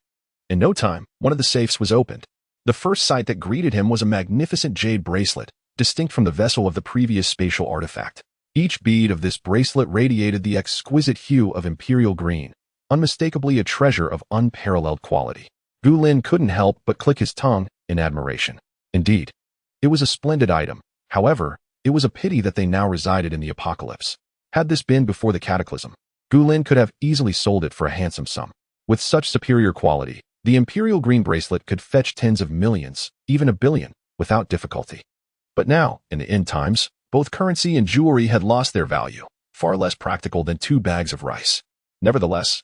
In no time, one of the safes was opened. The first sight that greeted him was a magnificent jade bracelet, distinct from the vessel of the previous spatial artifact. Each bead of this bracelet radiated the exquisite hue of imperial green, unmistakably a treasure of unparalleled quality. Gu Lin couldn't help but click his tongue in admiration. Indeed, it was a splendid item. However, it was a pity that they now resided in the apocalypse. Had this been before the cataclysm, Gu Lin could have easily sold it for a handsome sum. With such superior quality, the imperial green bracelet could fetch tens of millions, even $1 billion, without difficulty. But now, in the end times, both currency and jewelry had lost their value, far less practical than 2 bags of rice. Nevertheless,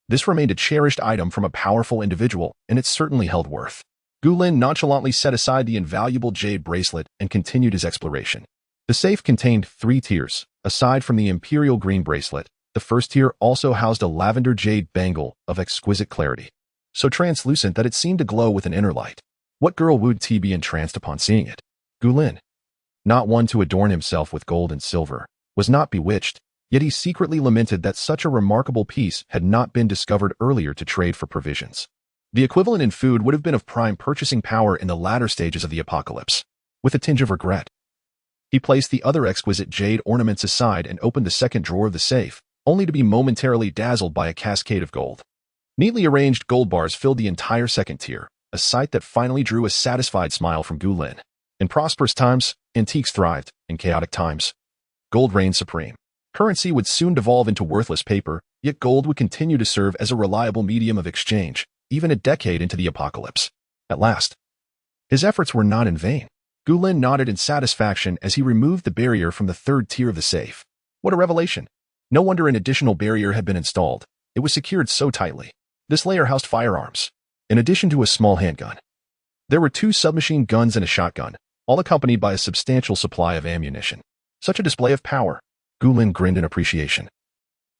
this remained a cherished item from a powerful individual, and it certainly held worth. Gu Lin nonchalantly set aside the invaluable jade bracelet and continued his exploration. The safe contained 3 tiers. Aside from the imperial green bracelet, the first tier also housed a lavender jade bangle of exquisite clarity, so translucent that it seemed to glow with an inner light. What girl would be entranced upon seeing it? Gu Lin, not one to adorn himself with gold and silver, was not bewitched, yet he secretly lamented that such a remarkable piece had not been discovered earlier to trade for provisions. The equivalent in food would have been of prime purchasing power in the latter stages of the apocalypse. With a tinge of regret, he placed the other exquisite jade ornaments aside and opened the second drawer of the safe, only to be momentarily dazzled by a cascade of gold. Neatly arranged gold bars filled the entire second tier, a sight that finally drew a satisfied smile from Gu Lin. In prosperous times, antiques thrived. In chaotic times, gold reigned supreme. Currency would soon devolve into worthless paper, yet gold would continue to serve as a reliable medium of exchange, even a decade into the apocalypse. At last, his efforts were not in vain. Gu Lin nodded in satisfaction as he removed the barrier from the third tier of the safe. What a revelation! No wonder an additional barrier had been installed. It was secured so tightly. This layer housed firearms, in addition to a small handgun. There were 2 submachine guns and a shotgun, all accompanied by a substantial supply of ammunition. Such a display of power! Gu Lin grinned in appreciation.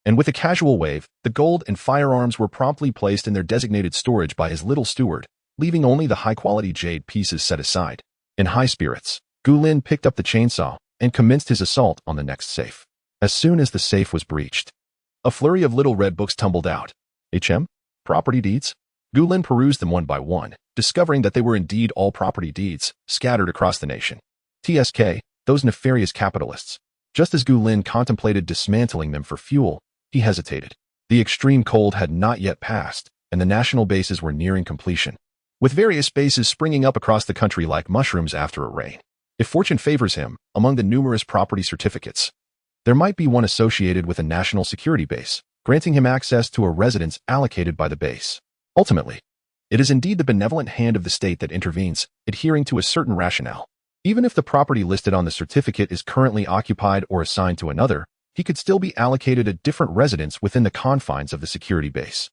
And with a casual wave, the gold and firearms were promptly placed in their designated storage by his little steward, leaving only the high-quality jade pieces set aside. In high spirits, Gu Lin picked up the chainsaw and commenced his assault on the next safe. As soon as the safe was breached, a flurry of little red books tumbled out. HM? Property deeds? Gu Lin perused them one by one, discovering that they were indeed all property deeds, scattered across the nation. TSK, those nefarious capitalists. Just as Gu Lin contemplated dismantling them for fuel, he hesitated. The extreme cold had not yet passed, and the national bases were nearing completion, with various bases springing up across the country like mushrooms after a rain. If fortune favors him, among the numerous property certificates, there might be one associated with a national security base, granting him access to a residence allocated by the base. Ultimately, it is indeed the benevolent hand of the state that intervenes, adhering to a certain rationale. Even if the property listed on the certificate is currently occupied or assigned to another, he could still be allocated a different residence within the confines of the security base.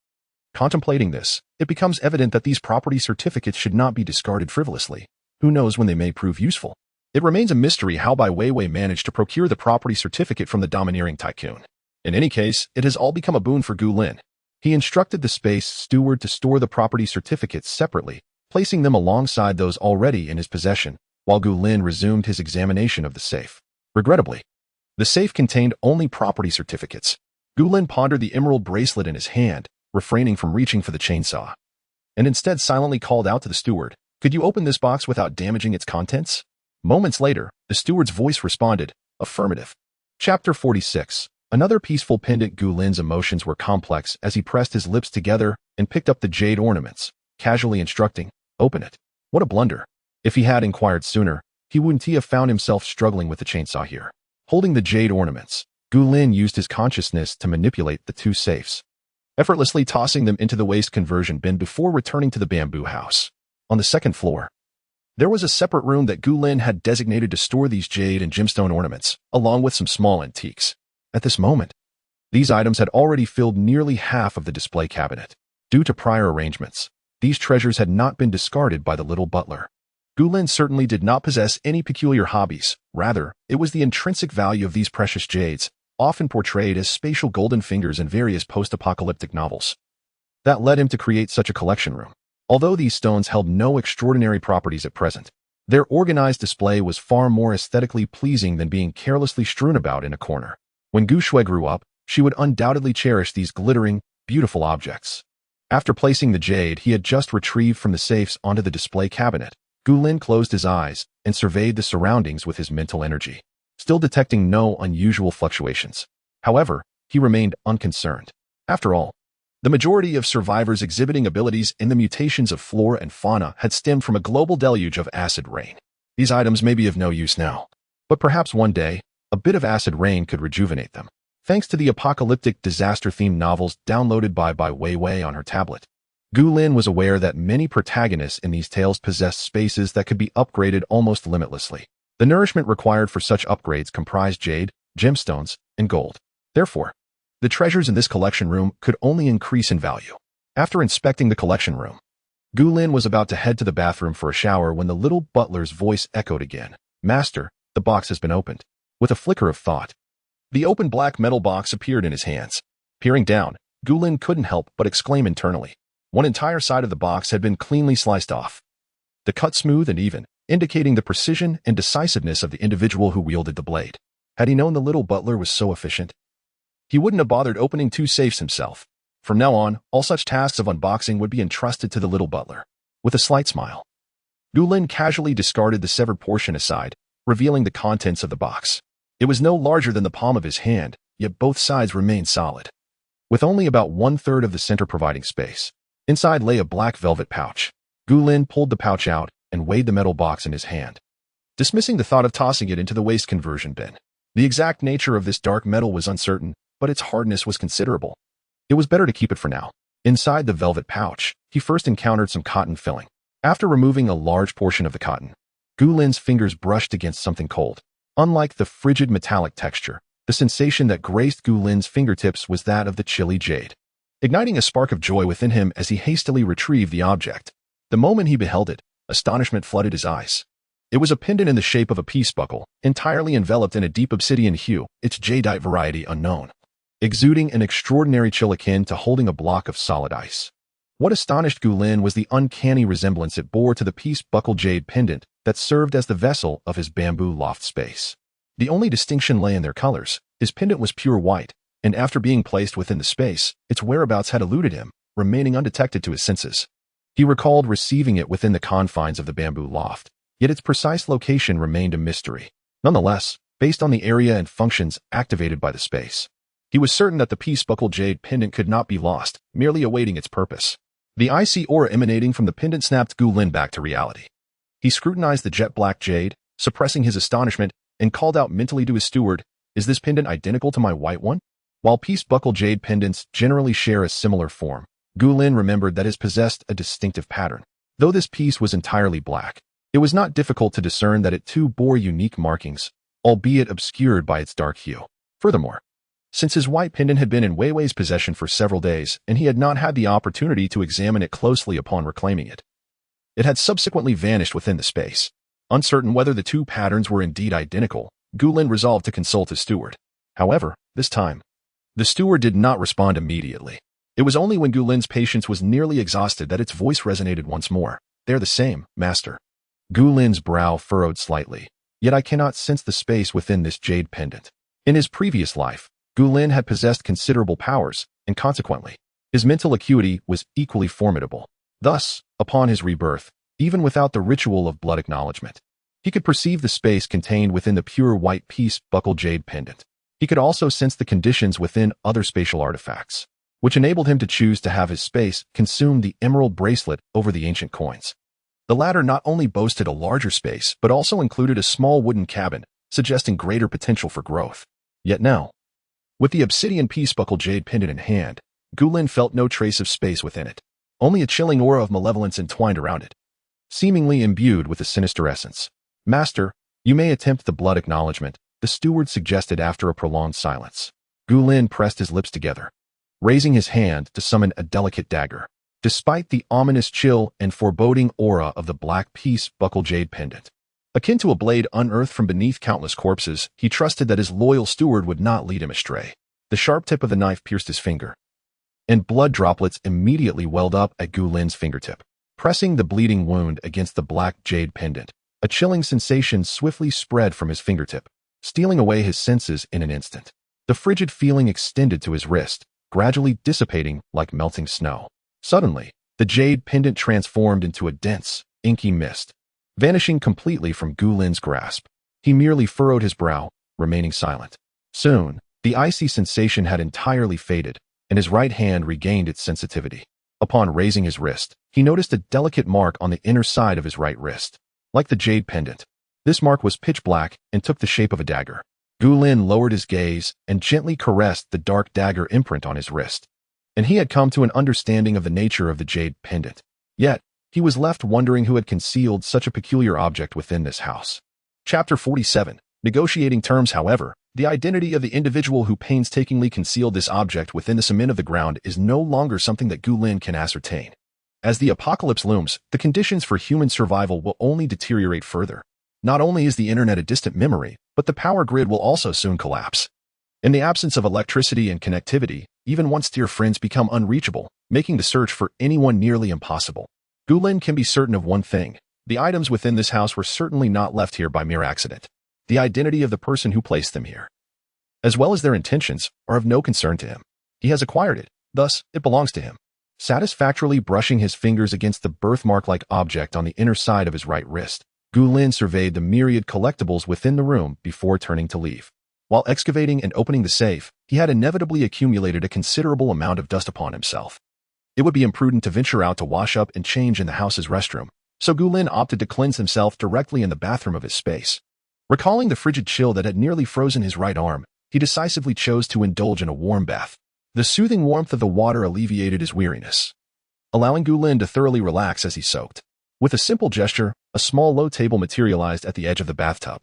Contemplating this, it becomes evident that these property certificates should not be discarded frivolously. Who knows when they may prove useful? It remains a mystery how Bai Weiwei managed to procure the property certificate from the domineering tycoon. In any case, it has all become a boon for Gu Lin. He instructed the space steward to store the property certificates separately, placing them alongside those already in his possession, while Gu Lin resumed his examination of the safe. Regrettably, the safe contained only property certificates. Gu Lin pondered the emerald bracelet in his hand, refraining from reaching for the chainsaw, and instead silently called out to the steward, "Could you open this box without damaging its contents?" Moments later, the steward's voice responded, "Affirmative." Chapter 46. Another peaceful pendant. Gu Lin's emotions were complex as he pressed his lips together and picked up the jade ornaments, casually instructing, "Open it." What a blunder. If he had inquired sooner, he wouldn't have found himself struggling with the chainsaw here. Holding the jade ornaments, Gu Lin used his consciousness to manipulate the 2 safes, effortlessly tossing them into the waste conversion bin before returning to the bamboo house. On the second floor, there was a separate room that Gu Lin had designated to store these jade and gemstone ornaments, along with some small antiques. At this moment, these items had already filled nearly half of the display cabinet. Due to prior arrangements, these treasures had not been discarded by the little butler. Gu Lin certainly did not possess any peculiar hobbies. Rather, it was the intrinsic value of these precious jades, often portrayed as spatial golden fingers in various post-apocalyptic novels, that led him to create such a collection room. Although these stones held no extraordinary properties at present, their organized display was far more aesthetically pleasing than being carelessly strewn about in a corner. When Gu Shui grew up, she would undoubtedly cherish these glittering, beautiful objects. After placing the jade he had just retrieved from the safes onto the display cabinet, Gu Lin closed his eyes and surveyed the surroundings with his mental energy, still detecting no unusual fluctuations. However, he remained unconcerned. After all, the majority of survivors exhibiting abilities in the mutations of flora and fauna had stemmed from a global deluge of acid rain. These items may be of no use now, but perhaps one day, a bit of acid rain could rejuvenate them. Thanks to the apocalyptic disaster-themed novels downloaded by Bai Weiwei on her tablet, Gu Lin was aware that many protagonists in these tales possessed spaces that could be upgraded almost limitlessly. The nourishment required for such upgrades comprised jade, gemstones, and gold. Therefore, the treasures in this collection room could only increase in value. After inspecting the collection room, Gu Lin was about to head to the bathroom for a shower when the little butler's voice echoed again. "Master, the box has been opened." With a flicker of thought, the open black metal box appeared in his hands. Peering down, Gu Lin couldn't help but exclaim internally. One entire side of the box had been cleanly sliced off, the cut smooth and even, indicating the precision and decisiveness of the individual who wielded the blade. Had he known the little butler was so efficient, he wouldn't have bothered opening 2 safes himself. From now on, all such tasks of unboxing would be entrusted to the little butler. With a slight smile, Gu Lin casually discarded the severed portion aside, revealing the contents of the box. It was no larger than the palm of his hand, yet both sides remained solid, with only about 1/3 of the center providing space. Inside lay a black velvet pouch. Gu Lin pulled the pouch out and weighed the metal box in his hand, dismissing the thought of tossing it into the waste conversion bin. The exact nature of this dark metal was uncertain, but its hardness was considerable. It was better to keep it for now. Inside the velvet pouch, he first encountered some cotton filling. After removing a large portion of the cotton, Gu Lin's fingers brushed against something cold. Unlike the frigid metallic texture, the sensation that graced Gu Lin's fingertips was that of the chilly jade, igniting a spark of joy within him as he hastily retrieved the object. The moment he beheld it, astonishment flooded his eyes. It was a pendant in the shape of a peace buckle, entirely enveloped in a deep obsidian hue, its jadeite variety unknown, exuding an extraordinary chill akin to holding a block of solid ice. What astonished Gu Lin was the uncanny resemblance it bore to the peace buckle jade pendant that served as the vessel of his bamboo loft space. The only distinction lay in their colors. His pendant was pure white, and after being placed within the space, its whereabouts had eluded him, remaining undetected to his senses. He recalled receiving it within the confines of the bamboo loft, yet its precise location remained a mystery. Nonetheless, based on the area and functions activated by the space, he was certain that the peace buckle jade pendant could not be lost, merely awaiting its purpose. The icy aura emanating from the pendant snapped Gu Lin back to reality. He scrutinized the jet black jade, suppressing his astonishment, and called out mentally to his steward, "Is this pendant identical to my white one?" While peace buckle jade pendants generally share a similar form, Gu Lin remembered that it possessed a distinctive pattern. Though this piece was entirely black, it was not difficult to discern that it too bore unique markings, albeit obscured by its dark hue. Furthermore, since his white pendant had been in Weiwei's possession for several days and he had not had the opportunity to examine it closely upon reclaiming it, it had subsequently vanished within the space. Uncertain whether the two patterns were indeed identical, Gu Lin resolved to consult his steward. However, this time, the steward did not respond immediately. It was only when Gu Lin's patience was nearly exhausted that its voice resonated once more. "They're the same, master." Gu Lin's brow furrowed slightly, yet I cannot sense the space within this jade pendant. In his previous life, Gu Lin had possessed considerable powers, and consequently, his mental acuity was equally formidable. Thus, upon his rebirth, even without the ritual of blood acknowledgement, he could perceive the space contained within the pure white peace buckle jade pendant. He could also sense the conditions within other spatial artifacts, which enabled him to choose to have his space consume the emerald bracelet over the ancient coins. The latter not only boasted a larger space, but also included a small wooden cabin, suggesting greater potential for growth. Yet now, with the obsidian peace buckle jade pendant in hand, Gu Lin felt no trace of space within it, only a chilling aura of malevolence entwined around it, seemingly imbued with a sinister essence. "Master, you may attempt the blood acknowledgement," the steward suggested after a prolonged silence. Gu Lin pressed his lips together, raising his hand to summon a delicate dagger. Despite the ominous chill and foreboding aura of the black peace buckle jade pendant, akin to a blade unearthed from beneath countless corpses, he trusted that his loyal steward would not lead him astray. The sharp tip of the knife pierced his finger, and blood droplets immediately welled up at Gu Lin's fingertip. Pressing the bleeding wound against the black jade pendant, a chilling sensation swiftly spread from his fingertip, stealing away his senses in an instant. The frigid feeling extended to his wrist, gradually dissipating like melting snow. Suddenly, the jade pendant transformed into a dense, inky mist, vanishing completely from Gu Lin's grasp. He merely furrowed his brow, remaining silent. Soon, the icy sensation had entirely faded, and his right hand regained its sensitivity. Upon raising his wrist, he noticed a delicate mark on the inner side of his right wrist. Like the jade pendant, this mark was pitch black and took the shape of a dagger. Gu Lin lowered his gaze and gently caressed the dark dagger imprint on his wrist. And he had come to an understanding of the nature of the jade pendant. Yet, he was left wondering who had concealed such a peculiar object within this house. Chapter 47. Negotiating terms. However, the identity of the individual who painstakingly concealed this object within the cement of the ground is no longer something that Gu Lin can ascertain. As the apocalypse looms, the conditions for human survival will only deteriorate further. Not only is the internet a distant memory, but the power grid will also soon collapse. In the absence of electricity and connectivity, even once dear friends become unreachable, making the search for anyone nearly impossible. Gu Lin can be certain of one thing: the items within this house were certainly not left here by mere accident. The identity of the person who placed them here, as well as their intentions, are of no concern to him. He has acquired it, thus it belongs to him. Satisfactorily brushing his fingers against the birthmark-like object on the inner side of his right wrist, Gu Lin surveyed the myriad collectibles within the room before turning to leave. While excavating and opening the safe, he had inevitably accumulated a considerable amount of dust upon himself. It would be imprudent to venture out to wash up and change in the house's restroom, so Gu Lin opted to cleanse himself directly in the bathroom of his space. Recalling the frigid chill that had nearly frozen his right arm, he decisively chose to indulge in a warm bath. The soothing warmth of the water alleviated his weariness, allowing Gu Lin to thoroughly relax as he soaked. With a simple gesture, a small low table materialized at the edge of the bathtub,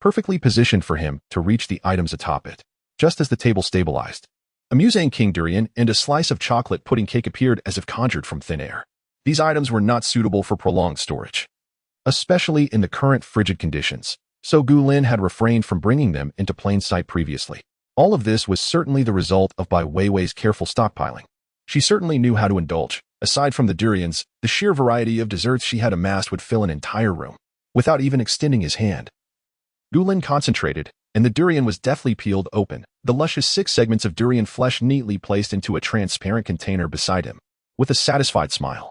perfectly positioned for him to reach the items atop it. Just as the table stabilized, a Mutant King durian and a slice of chocolate pudding cake appeared as if conjured from thin air. These items were not suitable for prolonged storage, especially in the current frigid conditions, so Gu Lin had refrained from bringing them into plain sight previously. All of this was certainly the result of Bai Weiwei's careful stockpiling. She certainly knew how to indulge. Aside from the durians, the sheer variety of desserts she had amassed would fill an entire room, without even extending his hand. Gu Lin concentrated, and the durian was deftly peeled open, the luscious 6 segments of durian flesh neatly placed into a transparent container beside him. With a satisfied smile,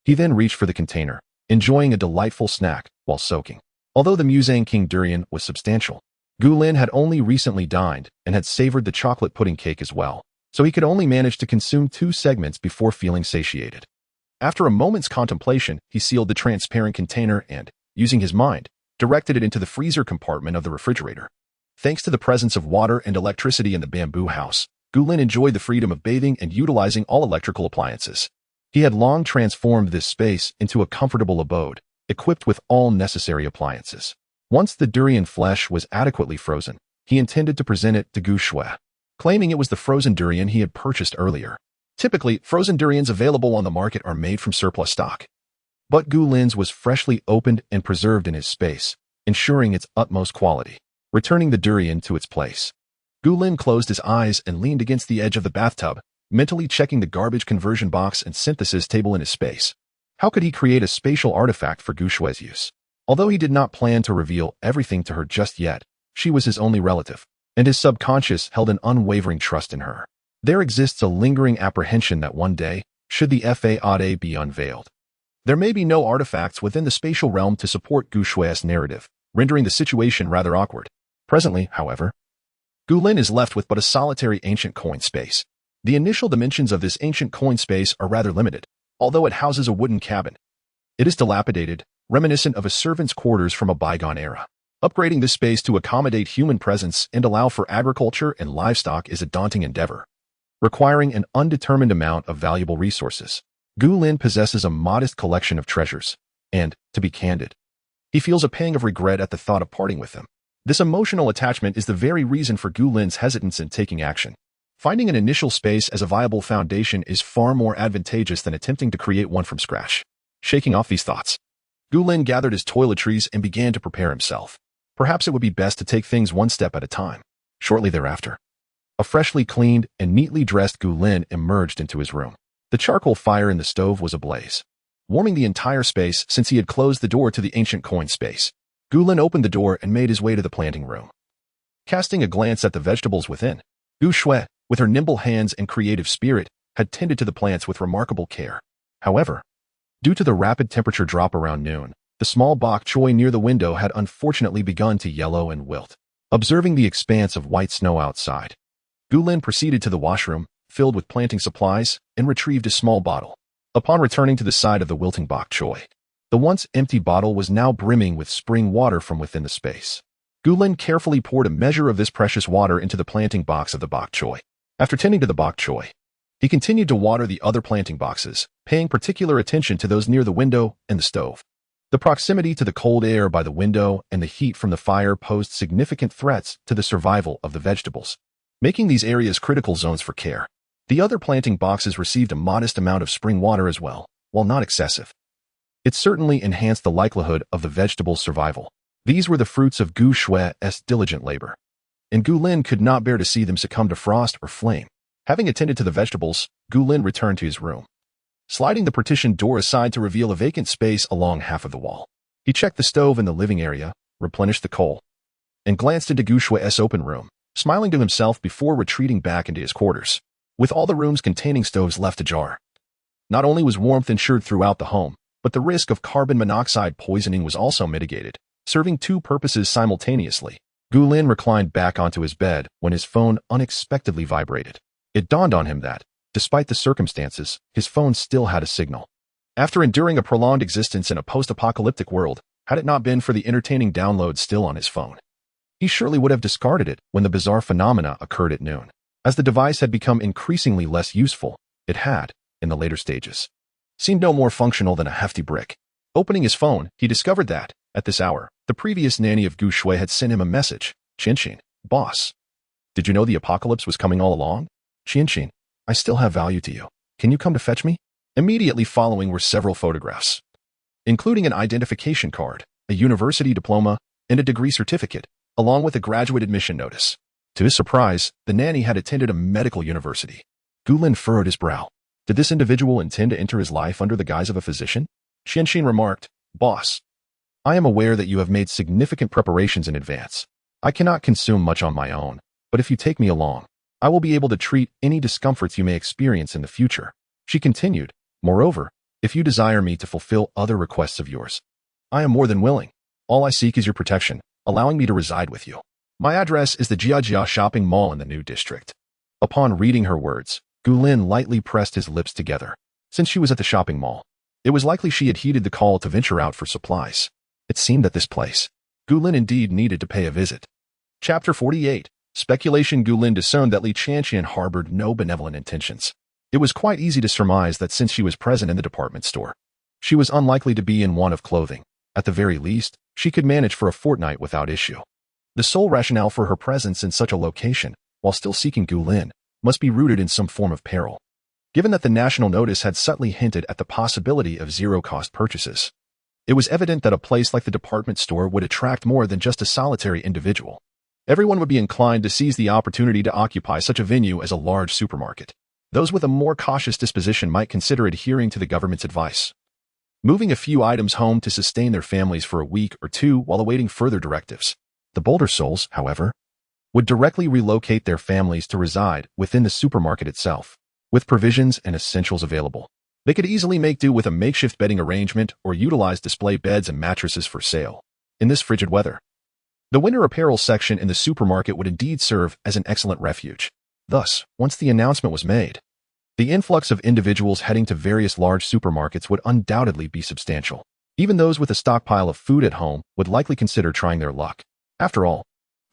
he then reached for the container, enjoying a delightful snack while soaking. Although the Mutant King durian was substantial, Gu Lin had only recently dined and had savored the chocolate pudding cake as well, so he could only manage to consume 2 segments before feeling satiated. After a moment's contemplation, he sealed the transparent container and, using his mind, directed it into the freezer compartment of the refrigerator. Thanks to the presence of water and electricity in the bamboo house, Gu Lin enjoyed the freedom of bathing and utilizing all electrical appliances. He had long transformed this space into a comfortable abode, equipped with all necessary appliances. Once the durian flesh was adequately frozen, he intended to present it to Gu Shui, claiming it was the frozen durian he had purchased earlier. Typically, frozen durians available on the market are made from surplus stock. But Gu Lin's was freshly opened and preserved in his space, ensuring its utmost quality. Returning the durian to its place, Gu Lin closed his eyes and leaned against the edge of the bathtub, mentally checking the garbage conversion box and synthesis table in his space. How could he create a spatial artifact for Gu Shui's use? Although he did not plan to reveal everything to her just yet, she was his only relative, and his subconscious held an unwavering trust in her. There exists a lingering apprehension that one day, should the Fade be unveiled, there may be no artifacts within the spatial realm to support Gu Shui's narrative, rendering the situation rather awkward. Presently, however, Gu Lin is left with but a solitary ancient coin space. The initial dimensions of this ancient coin space are rather limited, although it houses a wooden cabin. It is dilapidated, reminiscent of a servant's quarters from a bygone era. Upgrading this space to accommodate human presence and allow for agriculture and livestock is a daunting endeavor, requiring an undetermined amount of valuable resources. Gu Lin possesses a modest collection of treasures, and, to be candid, he feels a pang of regret at the thought of parting with them. This emotional attachment is the very reason for Gu Lin's hesitance in taking action. Finding an initial space as a viable foundation is far more advantageous than attempting to create one from scratch. Shaking off these thoughts, Gu Lin gathered his toiletries and began to prepare himself. Perhaps it would be best to take things one step at a time. Shortly thereafter, A freshly cleaned and neatly dressed Gu Lin emerged into his room. The charcoal fire in the stove was ablaze, warming the entire space since he had closed the door to the ancient coin space. Gu Lin opened the door and made his way to the planting room. Casting a glance at the vegetables within, Gu Shui, with her nimble hands and creative spirit, had tended to the plants with remarkable care. However, due to the rapid temperature drop around noon, the small bok choy near the window had unfortunately begun to yellow and wilt. Observing the expanse of white snow outside, Gu Lin proceeded to the washroom, filled with planting supplies, and retrieved a small bottle. Upon returning to the side of the wilting bok choy, the once empty bottle was now brimming with spring water from within the space. Gu Lin carefully poured a measure of this precious water into the planting box of the bok choy. After tending to the bok choy, he continued to water the other planting boxes, paying particular attention to those near the window and the stove. The proximity to the cold air by the window and the heat from the fire posed significant threats to the survival of the vegetables, making these areas critical zones for care. The other planting boxes received a modest amount of spring water as well, while not excessive. It certainly enhanced the likelihood of the vegetables' survival. These were the fruits of Gu Shui's diligent labor, and Gu Lin could not bear to see them succumb to frost or flame. Having attended to the vegetables, Gu Lin returned to his room, sliding the partition door aside to reveal a vacant space along half of the wall. He checked the stove in the living area, replenished the coal, and glanced into Gu Shui's open room, smiling to himself before retreating back into his quarters. With all the rooms containing stoves left ajar, not only was warmth ensured throughout the home, but the risk of carbon monoxide poisoning was also mitigated, serving two purposes simultaneously. Gu Lin reclined back onto his bed when his phone unexpectedly vibrated. It dawned on him that, despite the circumstances, his phone still had a signal. After enduring a prolonged existence in a post-apocalyptic world, had it not been for the entertaining download still on his phone, he surely would have discarded it when the bizarre phenomena occurred at noon. As the device had become increasingly less useful, it had, in the later stages, seemed no more functional than a hefty brick. Opening his phone, he discovered that, at this hour, the previous nanny of Gu Shui had sent him a message. Qianqin, boss. Did you know the apocalypse was coming all along? Qianqin, I still have value to you. Can you come to fetch me? Immediately following were several photographs, including an identification card, a university diploma, and a degree certificate, along with a graduate admission notice. To his surprise, the nanny had attended a medical university. Gu Lin furrowed his brow. Did this individual intend to enter his life under the guise of a physician? Qianqin remarked, Boss, I am aware that you have made significant preparations in advance. I cannot consume much on my own, but if you take me along, I will be able to treat any discomforts you may experience in the future. She continued, Moreover, if you desire me to fulfill other requests of yours, I am more than willing. All I seek is your protection, allowing me to reside with you. My address is the Jiajia shopping mall in the new district. Upon reading her words, Gu Lin lightly pressed his lips together. Since she was at the shopping mall, it was likely she had heeded the call to venture out for supplies. It seemed that this place, Gu Lin indeed needed to pay a visit. Chapter 48. Speculation. Gu Lin discerned that Li Qianqian harbored no benevolent intentions. It was quite easy to surmise that since she was present in the department store, she was unlikely to be in want of clothing. At the very least, she could manage for a fortnight without issue. The sole rationale for her presence in such a location, while still seeking Gu Lin, must be rooted in some form of peril. Given that the national notice had subtly hinted at the possibility of zero-cost purchases, it was evident that a place like the department store would attract more than just a solitary individual. Everyone would be inclined to seize the opportunity to occupy such a venue as a large supermarket. Those with a more cautious disposition might consider adhering to the government's advice, moving a few items home to sustain their families for a week or two while awaiting further directives. The bolder souls, however, would directly relocate their families to reside within the supermarket itself. With provisions and essentials available, they could easily make do with a makeshift bedding arrangement or utilize display beds and mattresses for sale. In this frigid weather, the winter apparel section in the supermarket would indeed serve as an excellent refuge. Thus, once the announcement was made, the influx of individuals heading to various large supermarkets would undoubtedly be substantial. Even those with a stockpile of food at home would likely consider trying their luck. After all,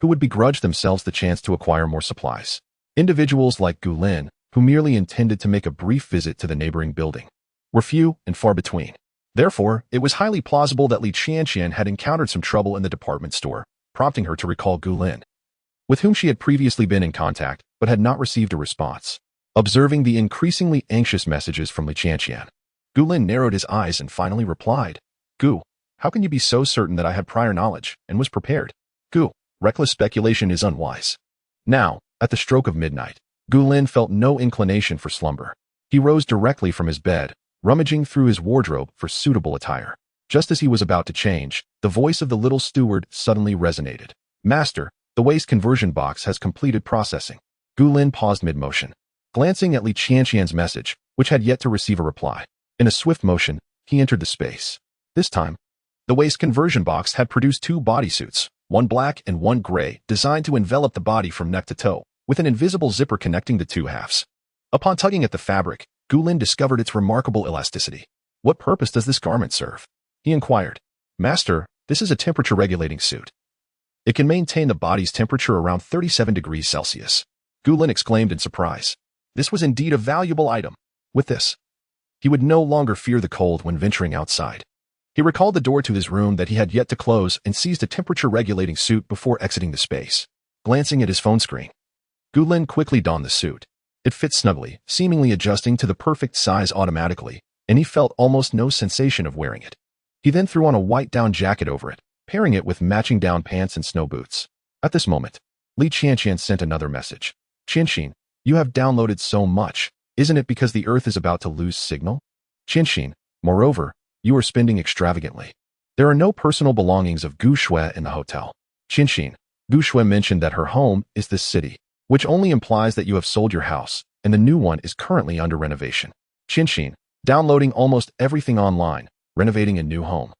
who would begrudge themselves the chance to acquire more supplies? Individuals like Gu Lin, who merely intended to make a brief visit to the neighboring building, were few and far between. Therefore, it was highly plausible that Li Qianqian had encountered some trouble in the department store, prompting her to recall Gu Lin, with whom she had previously been in contact but had not received a response. Observing the increasingly anxious messages from Li Qianqian, Gu Lin narrowed his eyes and finally replied, Gu, how can you be so certain that I had prior knowledge and was prepared? Gu, reckless speculation is unwise. Now, At the stroke of midnight, Gu Lin felt no inclination for slumber. He rose directly from his bed, rummaging through his wardrobe for suitable attire. Just as he was about to change, the voice of the little steward suddenly resonated. "Master, the waste conversion box has completed processing." Gu Lin paused mid-motion, glancing at Li Qianqian's message, which had yet to receive a reply. In a swift motion, he entered the space. This time, the waste conversion box had produced two bodysuits, one black and one gray, designed to envelop the body from neck to toe, with an invisible zipper connecting the two halves. Upon tugging at the fabric, Gu Lin discovered its remarkable elasticity. "What purpose does this garment serve?" he inquired. "Master, this is a temperature-regulating suit. It can maintain the body's temperature around 37 degrees Celsius." Gu Lin exclaimed in surprise. This was indeed a valuable item. With this, he would no longer fear the cold when venturing outside. He recalled the door to his room that he had yet to close and seized a temperature-regulating suit before exiting the space. Glancing at his phone screen, Gu Lin quickly donned the suit. It fit snugly, seemingly adjusting to the perfect size automatically, and he felt almost no sensation of wearing it. He then threw on a white down jacket over it, pairing it with matching down pants and snow boots. At this moment, Li Qianqian sent another message. "Qianxin, you have downloaded so much. Isn't it because the Earth is about to lose signal? Qianxin, moreover, you are spending extravagantly. There are no personal belongings of Gu Shui in the hotel." "Qianxin, Gu Shui mentioned that her home is this city, which only implies that you have sold your house, and the new one is currently under renovation." "Qianxin, downloading almost everything online, renovating a new home.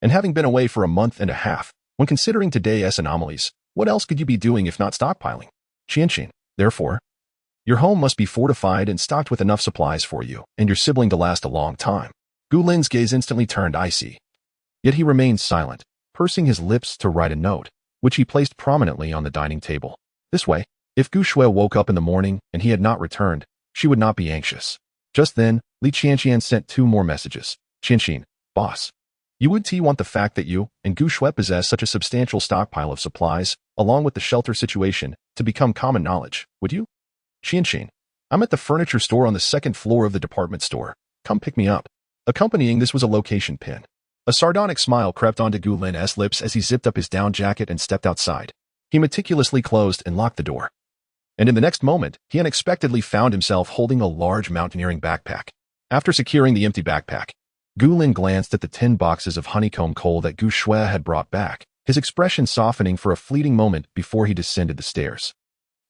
And having been away for a month and a half, when considering today's anomalies, what else could you be doing if not stockpiling? Qianxin, therefore, your home must be fortified and stocked with enough supplies for you and your sibling to last a long time." Gu Lin's gaze instantly turned icy. Yet he remained silent, pursing his lips to write a note, which he placed prominently on the dining table. This way, if Gu Shui woke up in the morning and he had not returned, she would not be anxious. Just then, Li Qianqian sent two more messages. "Qianxin, boss, you would want the fact that you and Gu Shui possess such a substantial stockpile of supplies, along with the shelter situation, to become common knowledge, would you? Qianxin, I'm at the furniture store on the second floor of the department store. Come pick me up." Accompanying this was a location pin. A sardonic smile crept onto Gu Lin's lips as he zipped up his down jacket and stepped outside. He meticulously closed and locked the door. And in the next moment, he unexpectedly found himself holding a large mountaineering backpack. After securing the empty backpack, Gu Lin glanced at the 10 boxes of honeycomb coal that Gu Shui had brought back, his expression softening for a fleeting moment before he descended the stairs.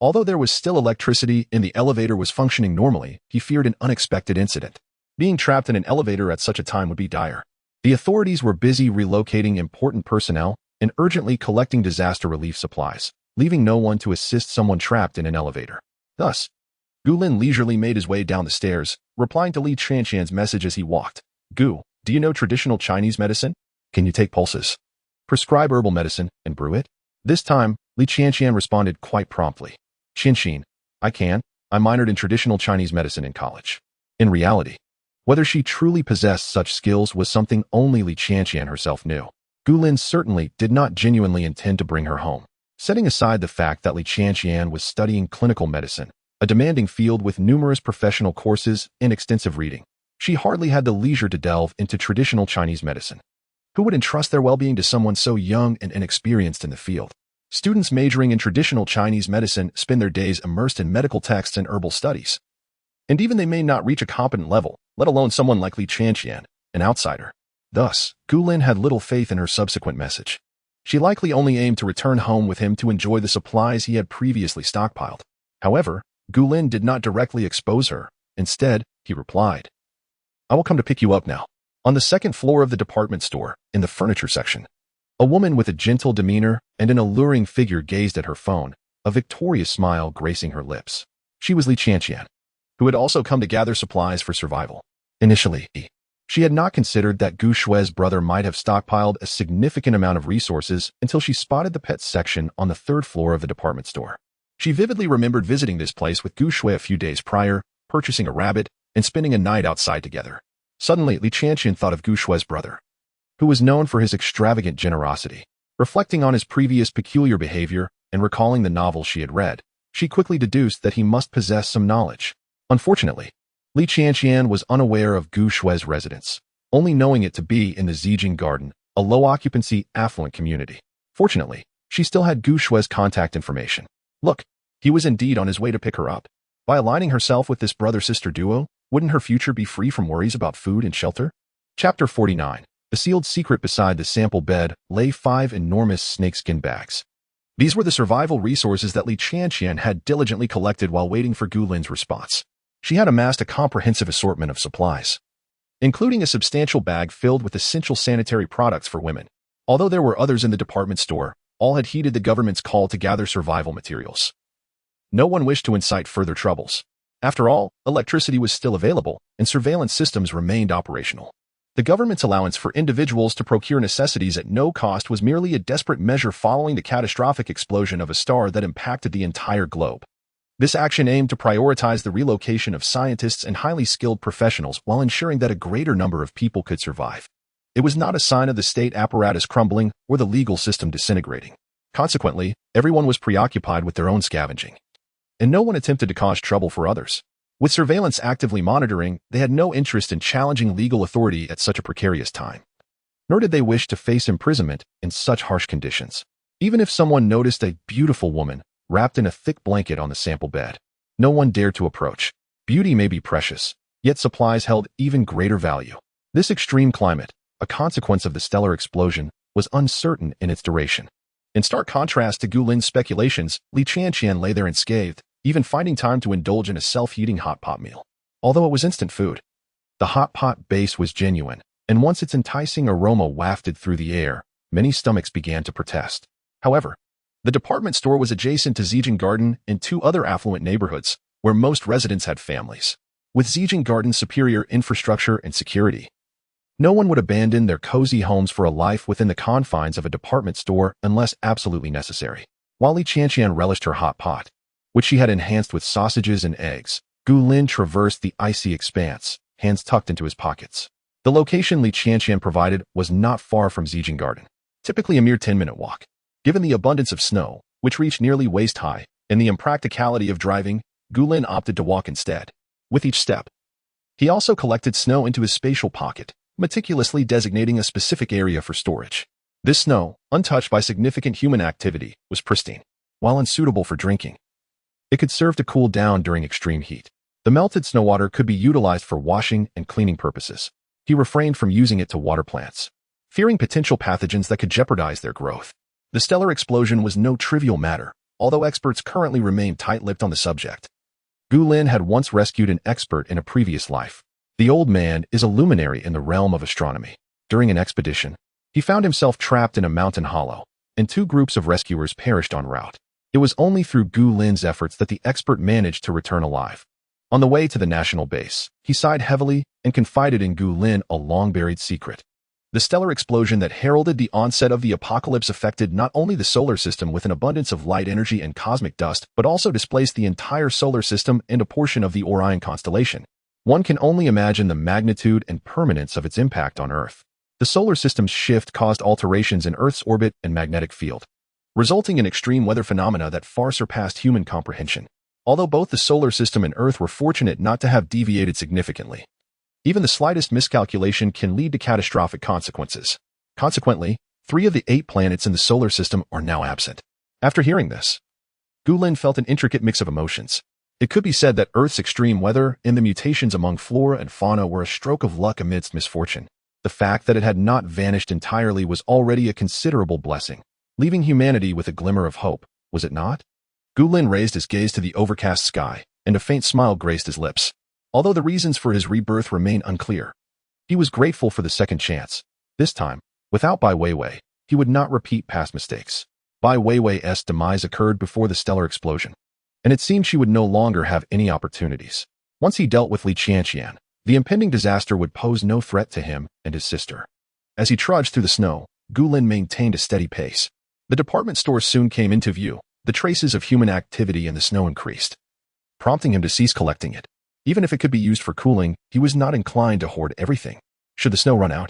Although there was still electricity and the elevator was functioning normally, he feared an unexpected incident. Being trapped in an elevator at such a time would be dire. The authorities were busy relocating important personnel and urgently collecting disaster relief supplies, leaving no one to assist someone trapped in an elevator. Thus, Gu Lin leisurely made his way down the stairs, replying to Li Qianqian's message as he walked. "Gu, do you know traditional Chinese medicine? Can you take pulses? Prescribe herbal medicine and brew it?" This time, Li Qianqian responded quite promptly. "Qianxin, I can. I minored in traditional Chinese medicine in college." In reality, whether she truly possessed such skills was something only Li Qianqian herself knew. Gu Lin certainly did not genuinely intend to bring her home. Setting aside the fact that Li Qianqian was studying clinical medicine, a demanding field with numerous professional courses and extensive reading, she hardly had the leisure to delve into traditional Chinese medicine. Who would entrust their well-being to someone so young and inexperienced in the field? Students majoring in traditional Chinese medicine spend their days immersed in medical texts and herbal studies. And even they may not reach a competent level, let alone someone like Li Qianqian, an outsider. Thus, Gu Lin had little faith in her subsequent message. She likely only aimed to return home with him to enjoy the supplies he had previously stockpiled. However, Gu Lin did not directly expose her. Instead, he replied, "I will come to pick you up now." On the second floor of the department store, in the furniture section, a woman with a gentle demeanor and an alluring figure gazed at her phone, a victorious smile gracing her lips. She was Li Qianqian, who had also come to gather supplies for survival. Initially, she had not considered that Gu Shui's brother might have stockpiled a significant amount of resources until she spotted the pets section on the third floor of the department store. She vividly remembered visiting this place with Gu Shui a few days prior, purchasing a rabbit, and spending a night outside together. Suddenly, Li Qianqian thought of Gu Shui's brother, who was known for his extravagant generosity. Reflecting on his previous peculiar behavior and recalling the novel she had read, she quickly deduced that he must possess some knowledge. Unfortunately, Li Qianqian was unaware of Gu Shui's residence, only knowing it to be in the Zijing Garden, a low-occupancy, affluent community. Fortunately, she still had Gu Shui's contact information. "Look," He was indeed on his way to pick her up. By aligning herself with this brother-sister duo, wouldn't her future be free from worries about food and shelter? Chapter 49. The sealed secret. Beside the sample bed lay 5 enormous snakeskin bags. These were the survival resources that Li Qianqian had diligently collected while waiting for Gu Lin's response. She had amassed a comprehensive assortment of supplies, including a substantial bag filled with essential sanitary products for women. Although there were others in the department store, all had heeded the government's call to gather survival materials. No one wished to incite further troubles. After all, electricity was still available, and surveillance systems remained operational. The government's allowance for individuals to procure necessities at no cost was merely a desperate measure following the catastrophic explosion of a star that impacted the entire globe. This action aimed to prioritize the relocation of scientists and highly skilled professionals while ensuring that a greater number of people could survive. It was not a sign of the state apparatus crumbling or the legal system disintegrating. Consequently, everyone was preoccupied with their own scavenging, and no one attempted to cause trouble for others. With surveillance actively monitoring, they had no interest in challenging legal authority at such a precarious time. Nor did they wish to face imprisonment in such harsh conditions. Even if someone noticed a beautiful woman wrapped in a thick blanket on the sample bed, no one dared to approach. Beauty may be precious, yet supplies held even greater value. This extreme climate, a consequence of the stellar explosion, was uncertain in its duration. In stark contrast to Gu Lin's speculations, Li Qianqian lay there unscathed, even finding time to indulge in a self-heating hot pot meal. Although it was instant food, the hot pot base was genuine, and once its enticing aroma wafted through the air, many stomachs began to protest. However, the department store was adjacent to Zijin Garden and 2 other affluent neighborhoods, where most residents had families. With Zijin Garden's superior infrastructure and security, no one would abandon their cozy homes for a life within the confines of a department store unless absolutely necessary. While Li Qianqian relished her hot pot, which she had enhanced with sausages and eggs, Gu Lin traversed the icy expanse, hands tucked into his pockets. The location Li Qianqian provided was not far from Zijin Garden, typically a mere 10-minute walk. Given the abundance of snow, which reached nearly waist-high, and the impracticality of driving, Gu Lin opted to walk instead. With each step, he also collected snow into his spatial pocket, meticulously designating a specific area for storage. This snow, untouched by significant human activity, was pristine. While unsuitable for drinking, it could serve to cool down during extreme heat. The melted snow water could be utilized for washing and cleaning purposes. He refrained from using it to water plants, fearing potential pathogens that could jeopardize their growth. The stellar explosion was no trivial matter, although experts currently remain tight-lipped on the subject. Gu Lin had once rescued an expert in a previous life. The old man is a luminary in the realm of astronomy. During an expedition, he found himself trapped in a mountain hollow, and 2 groups of rescuers perished en route. It was only through Gu Lin's efforts that the expert managed to return alive. On the way to the national base, he sighed heavily and confided in Gu Lin a long-buried secret. The stellar explosion that heralded the onset of the apocalypse affected not only the solar system with an abundance of light energy and cosmic dust, but also displaced the entire solar system and a portion of the Orion constellation. One can only imagine the magnitude and permanence of its impact on Earth. The solar system's shift caused alterations in Earth's orbit and magnetic field, resulting in extreme weather phenomena that far surpassed human comprehension. Although both the solar system and Earth were fortunate not to have deviated significantly, even the slightest miscalculation can lead to catastrophic consequences. Consequently, 3 of the 8 planets in the solar system are now absent. After hearing this, Gu Lin felt an intricate mix of emotions. It could be said that Earth's extreme weather and the mutations among flora and fauna were a stroke of luck amidst misfortune. The fact that it had not vanished entirely was already a considerable blessing, leaving humanity with a glimmer of hope, was it not? Gu Lin raised his gaze to the overcast sky, and a faint smile graced his lips. Although the reasons for his rebirth remain unclear, he was grateful for the second chance. This time, without Bai Weiwei, he would not repeat past mistakes. Bai Weiwei's demise occurred before the stellar explosion, and it seemed she would no longer have any opportunities. Once he dealt with Li Qianqian, the impending disaster would pose no threat to him and his sister. As he trudged through the snow, Gu Lin maintained a steady pace. The department store soon came into view. The traces of human activity in the snow increased, prompting him to cease collecting it. Even if it could be used for cooling, he was not inclined to hoard everything. Should the snow run out,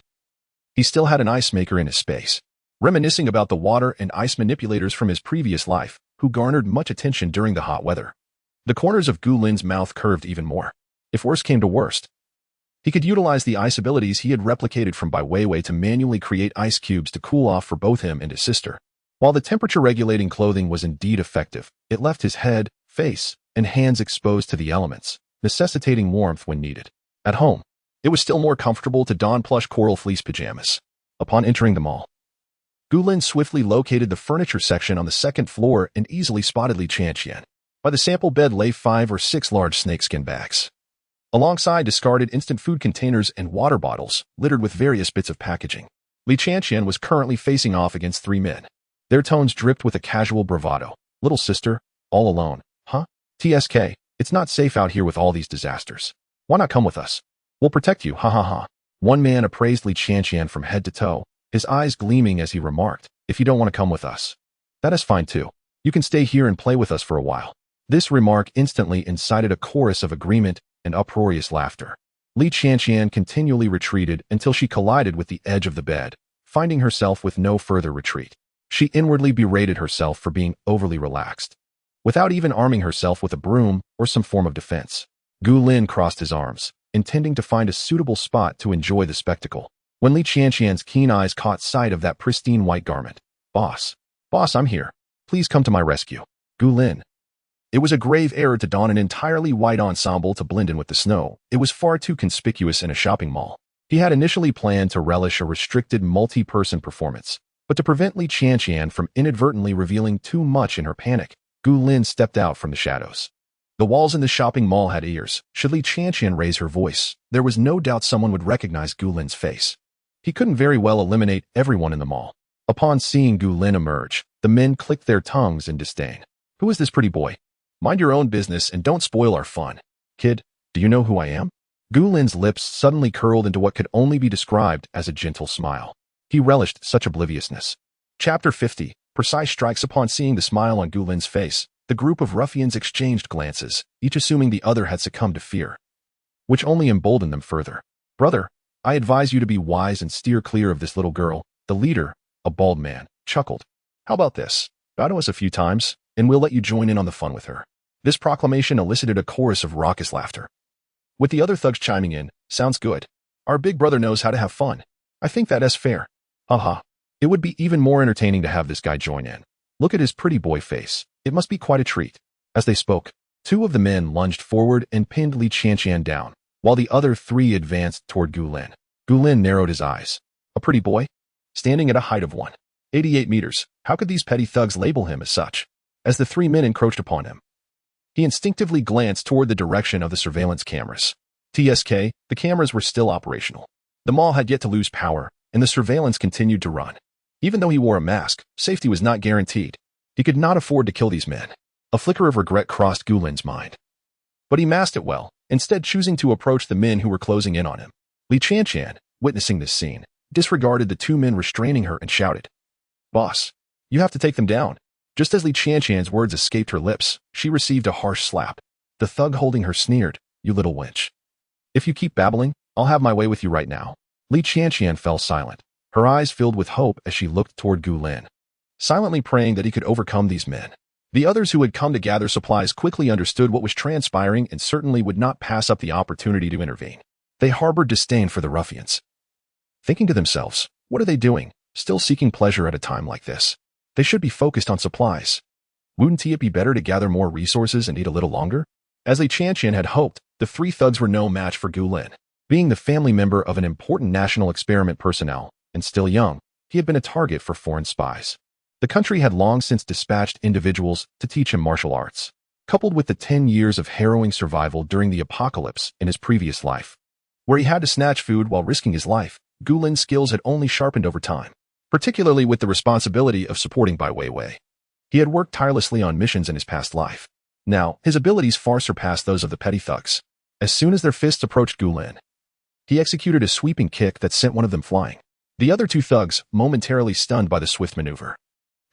he still had an ice maker in his space. Reminiscing about the water and ice manipulators from his previous life, who garnered much attention during the hot weather, the corners of Gu Lin's mouth curved even more. If worst came to worst, he could utilize the ice abilities he had replicated from Bai Weiwei to manually create ice cubes to cool off for both him and his sister. While the temperature-regulating clothing was indeed effective, it left his head, face, and hands exposed to the elements, necessitating warmth when needed. At home, it was still more comfortable to don plush coral fleece pajamas. Upon entering the mall, Gulin swiftly located the furniture section on the second floor and easily spotted Li Chanqian. By the sample bed lay 5 or 6 large snakeskin bags, alongside discarded instant food containers and water bottles littered with various bits of packaging. Li Chanqian was currently facing off against 3 men. Their tones dripped with a casual bravado. "Little sister, all alone, huh? TSK, it's not safe out here with all these disasters. Why not come with us? We'll protect you, ha ha ha." One man appraised Li Chanqian from head to toe, his eyes gleaming as he remarked, "If you don't want to come with us, that is fine too. You can stay here and play with us for a while." This remark instantly incited a chorus of agreement and uproarious laughter. Li Chanqian continually retreated until she collided with the edge of the bed, finding herself with no further retreat. She inwardly berated herself for being overly relaxed. Without even arming herself with a broom or some form of defense, Gulin crossed his arms, intending to find a suitable spot to enjoy the spectacle. When Li Chanqian's keen eyes caught sight of that pristine white garment, Boss, I'm here. Please come to my rescue." Gulin. It was a grave error to don an entirely white ensemble to blend in with the snow. It was far too conspicuous in a shopping mall. He had initially planned to relish a restricted multi-person performance, but to prevent Li Chanqian from inadvertently revealing too much in her panic, Gulin stepped out from the shadows. The walls in the shopping mall had ears. Should Li Chanqian raise her voice, there was no doubt someone would recognize Gulin's face. He couldn't very well eliminate everyone in the mall. Upon seeing Gulin emerge, the men clicked their tongues in disdain. "Who is this pretty boy? Mind your own business and don't spoil our fun. Kid, do you know who I am?" Gulin's lips suddenly curled into what could only be described as a gentle smile. He relished such obliviousness. Chapter 50, Precise strikes. Upon seeing the smile on Gulin's face, the group of ruffians exchanged glances, each assuming the other had succumbed to fear, which only emboldened them further. "Brother, I advise you to be wise and steer clear of this little girl." The leader, a bald man, chuckled. "How about this? Bow to us a few times, and we'll let you join in on the fun with her." This proclamation elicited a chorus of raucous laughter, with the other thugs chiming in, "Sounds good. Our big brother knows how to have fun. I think that's fair. Haha. It would be even more entertaining to have this guy join in. Look at his pretty boy face. It must be quite a treat." As they spoke, 2 of the men lunged forward and pinned Li Chanqian down, while the other 3 advanced toward Gulin. Gulin narrowed his eyes. A pretty boy? Standing at a height of 188 meters, how could these petty thugs label him as such? As the 3 men encroached upon him, he instinctively glanced toward the direction of the surveillance cameras. TSK, the cameras were still operational. The mall had yet to lose power, and the surveillance continued to run. Even though he wore a mask, safety was not guaranteed. He could not afford to kill these men. A flicker of regret crossed Gulin's mind. But he masked it well, instead choosing to approach the men who were closing in on him. Li Chanqian, witnessing this scene, disregarded the 2 men restraining her and shouted, "Boss, you have to take them down." Just as Li Chanqian's words escaped her lips, she received a harsh slap. The thug holding her sneered, "You little wench. If you keep babbling, I'll have my way with you right now." Li Chanqian fell silent, her eyes filled with hope as she looked toward Gulin, silently praying that he could overcome these men. The others who had come to gather supplies quickly understood what was transpiring and certainly would not pass up the opportunity to intervene. They harbored disdain for the ruffians, thinking to themselves, what are they doing, still seeking pleasure at a time like this? They should be focused on supplies. Wouldn't it be better to gather more resources and eat a little longer? As Li Chanqian had hoped, the 3 thugs were no match for Gulin. Being the family member of an important national experiment personnel, and still young, he had been a target for foreign spies. The country had long since dispatched individuals to teach him martial arts, coupled with the 10 years of harrowing survival during the apocalypse in his previous life, where he had to snatch food while risking his life. Gulin's skills had only sharpened over time, particularly with the responsibility of supporting Bai Weiwei. He had worked tirelessly on missions in his past life. Now, his abilities far surpassed those of the petty thugs. As soon as their fists approached Gulin, he executed a sweeping kick that sent one of them flying. The other 2 thugs, momentarily stunned by the swift maneuver,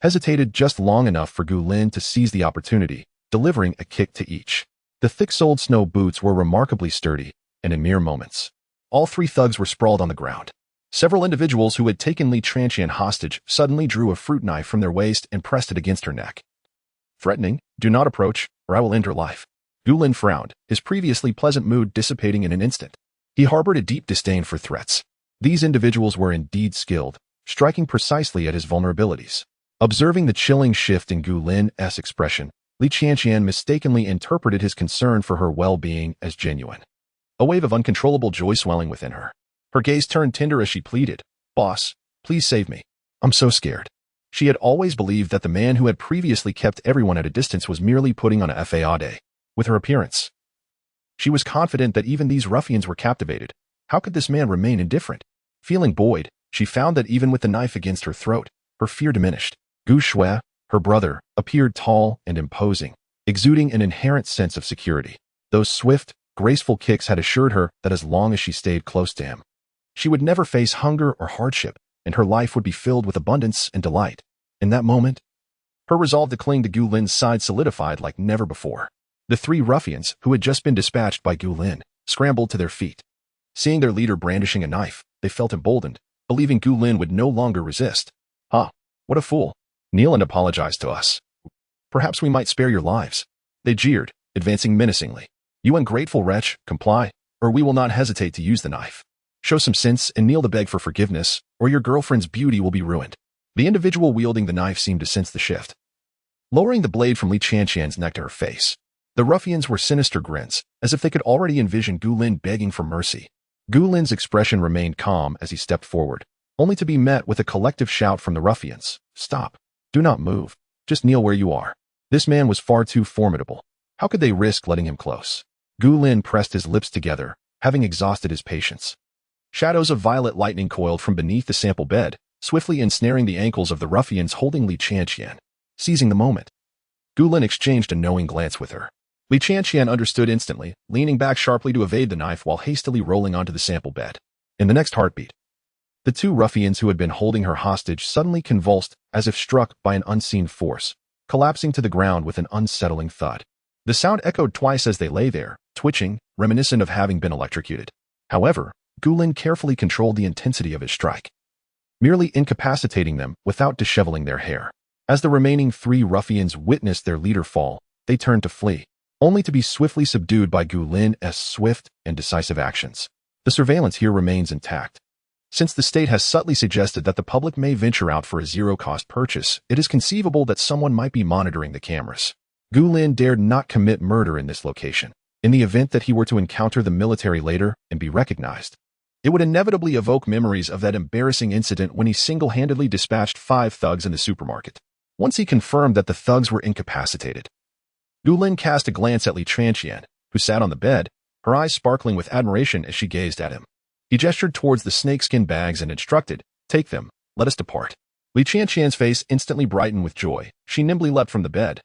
hesitated just long enough for Gulin to seize the opportunity, delivering a kick to each. The thick-soled snow boots were remarkably sturdy, and in mere moments, all 3 thugs were sprawled on the ground. Several individuals who had taken Li Chanqian hostage suddenly drew a fruit knife from their waist and pressed it against her neck, threatening, "Do not approach, or I will end her life." Gulin frowned, his previously pleasant mood dissipating in an instant. He harbored a deep disdain for threats. These individuals were indeed skilled, striking precisely at his vulnerabilities. Observing the chilling shift in Gulin's expression, Li Qianqian mistakenly interpreted his concern for her well-being as genuine. A wave of uncontrollable joy swelling within her. Her gaze turned tender as she pleaded, "Boss, please save me. I'm so scared." She had always believed that the man who had previously kept everyone at a distance was merely putting on a facade. With her appearance, she was confident that even these ruffians were captivated. How could this man remain indifferent? Feeling buoyed, she found that even with the knife against her throat, her fear diminished. Gu Shui, her brother, appeared tall and imposing, exuding an inherent sense of security. Those swift, graceful kicks had assured her that as long as she stayed close to him, she would never face hunger or hardship, and her life would be filled with abundance and delight. In that moment, her resolve to cling to Gu Lin's side solidified like never before. The three ruffians, who had just been dispatched by Gu Lin, scrambled to their feet. Seeing their leader brandishing a knife, they felt emboldened, believing Gu Lin would no longer resist. "Ah, what a fool. Kneel and apologize to us. Perhaps we might spare your lives." They jeered, advancing menacingly. "You ungrateful wretch, comply, or we will not hesitate to use the knife. Show some sense and kneel to beg for forgiveness, or your girlfriend's beauty will be ruined." The individual wielding the knife seemed to sense the shift, lowering the blade from Li Qianqian's neck to her face. The ruffians were sinister grins, as if they could already envision Gu Lin begging for mercy. Gu Lin's expression remained calm as he stepped forward, only to be met with a collective shout from the ruffians. "Stop. Do not move. Just kneel where you are." This man was far too formidable. How could they risk letting him close? Gu Lin pressed his lips together, having exhausted his patience. Shadows of violet lightning coiled from beneath the sample bed, swiftly ensnaring the ankles of the ruffians holding Li Qianqian. Seizing the moment, Gu Lin exchanged a knowing glance with her. Li Qianqian understood instantly, leaning back sharply to evade the knife while hastily rolling onto the sample bed. In the next heartbeat, the two ruffians who had been holding her hostage suddenly convulsed as if struck by an unseen force, collapsing to the ground with an unsettling thud. The sound echoed twice as they lay there, twitching, reminiscent of having been electrocuted. However, Gu Lin carefully controlled the intensity of his strike, merely incapacitating them without disheveling their hair. As the remaining three ruffians witnessed their leader fall, they turned to flee, only to be swiftly subdued by Gu Lin's swift and decisive actions. The surveillance here remains intact. Since the state has subtly suggested that the public may venture out for a zero-cost purchase, it is conceivable that someone might be monitoring the cameras. Gu Lin dared not commit murder in this location. In the event that he were to encounter the military later and be recognized, it would inevitably evoke memories of that embarrassing incident when he single-handedly dispatched 5 thugs in the supermarket. Once he confirmed that the thugs were incapacitated, Gu Lin cast a glance at Li Qianqian, who sat on the bed, her eyes sparkling with admiration as she gazed at him. He gestured towards the snakeskin bags and instructed, "Take them, let us depart." Li Qianqian's face instantly brightened with joy. She nimbly leapt from the bed,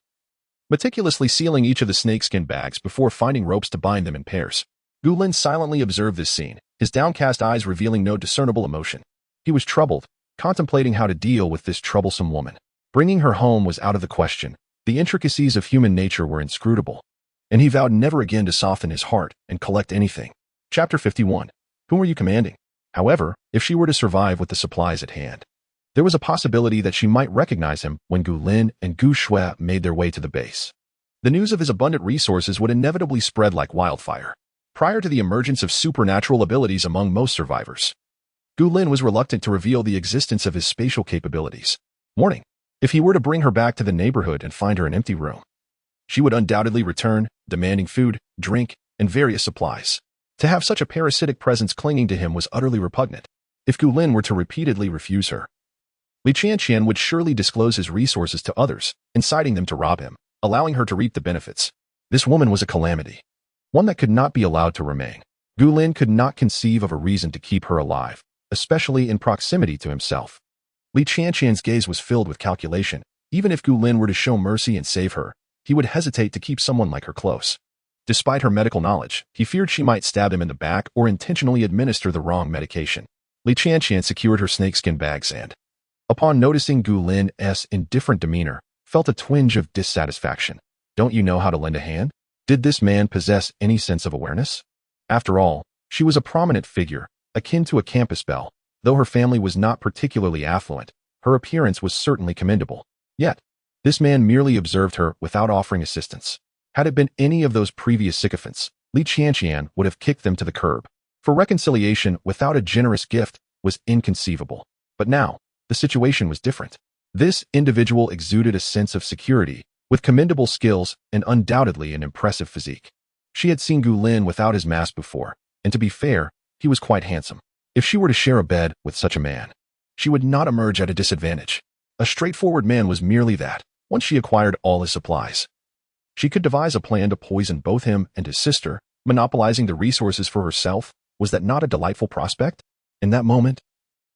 meticulously sealing each of the snakeskin bags before finding ropes to bind them in pairs. Gu Lin silently observed this scene, his downcast eyes revealing no discernible emotion. He was troubled, contemplating how to deal with this troublesome woman. Bringing her home was out of the question. The intricacies of human nature were inscrutable, and he vowed never again to soften his heart and collect anything. Chapter 51. Whom were you commanding? However, if she were to survive with the supplies at hand, there was a possibility that she might recognize him when Gu Lin and Gu Shui made their way to the base. The news of his abundant resources would inevitably spread like wildfire. Prior to the emergence of supernatural abilities among most survivors, Gu Lin was reluctant to reveal the existence of his spatial capabilities. Warning: if he were to bring her back to the neighborhood and find her an empty room, she would undoubtedly return, demanding food, drink, and various supplies. To have such a parasitic presence clinging to him was utterly repugnant. If Gu Lin were to repeatedly refuse her, Li Qianqian would surely disclose his resources to others, inciting them to rob him, allowing her to reap the benefits. This woman was a calamity, one that could not be allowed to remain. Gu Lin could not conceive of a reason to keep her alive, especially in proximity to himself. Li Qianqian's gaze was filled with calculation. Even if Gu Lin were to show mercy and save her, he would hesitate to keep someone like her close. Despite her medical knowledge, he feared she might stab him in the back or intentionally administer the wrong medication. Li Qianqian secured her snakeskin bags and, upon noticing Gu Lin's indifferent demeanor, felt a twinge of dissatisfaction. Don't you know how to lend a hand? Did this man possess any sense of awareness? After all, she was a prominent figure, akin to a campus belle. Though her family was not particularly affluent, her appearance was certainly commendable. Yet, this man merely observed her without offering assistance. Had it been any of those previous sycophants, Li Qianqian would have kicked them to the curb. For reconciliation without a generous gift was inconceivable. But now, the situation was different. This individual exuded a sense of security, with commendable skills and undoubtedly an impressive physique. She had seen Gu Lin without his mask before, and to be fair, he was quite handsome. If she were to share a bed with such a man, she would not emerge at a disadvantage. A straightforward man was merely that, once she acquired all his supplies. She could devise a plan to poison both him and his sister, monopolizing the resources for herself. Was that not a delightful prospect? In that moment,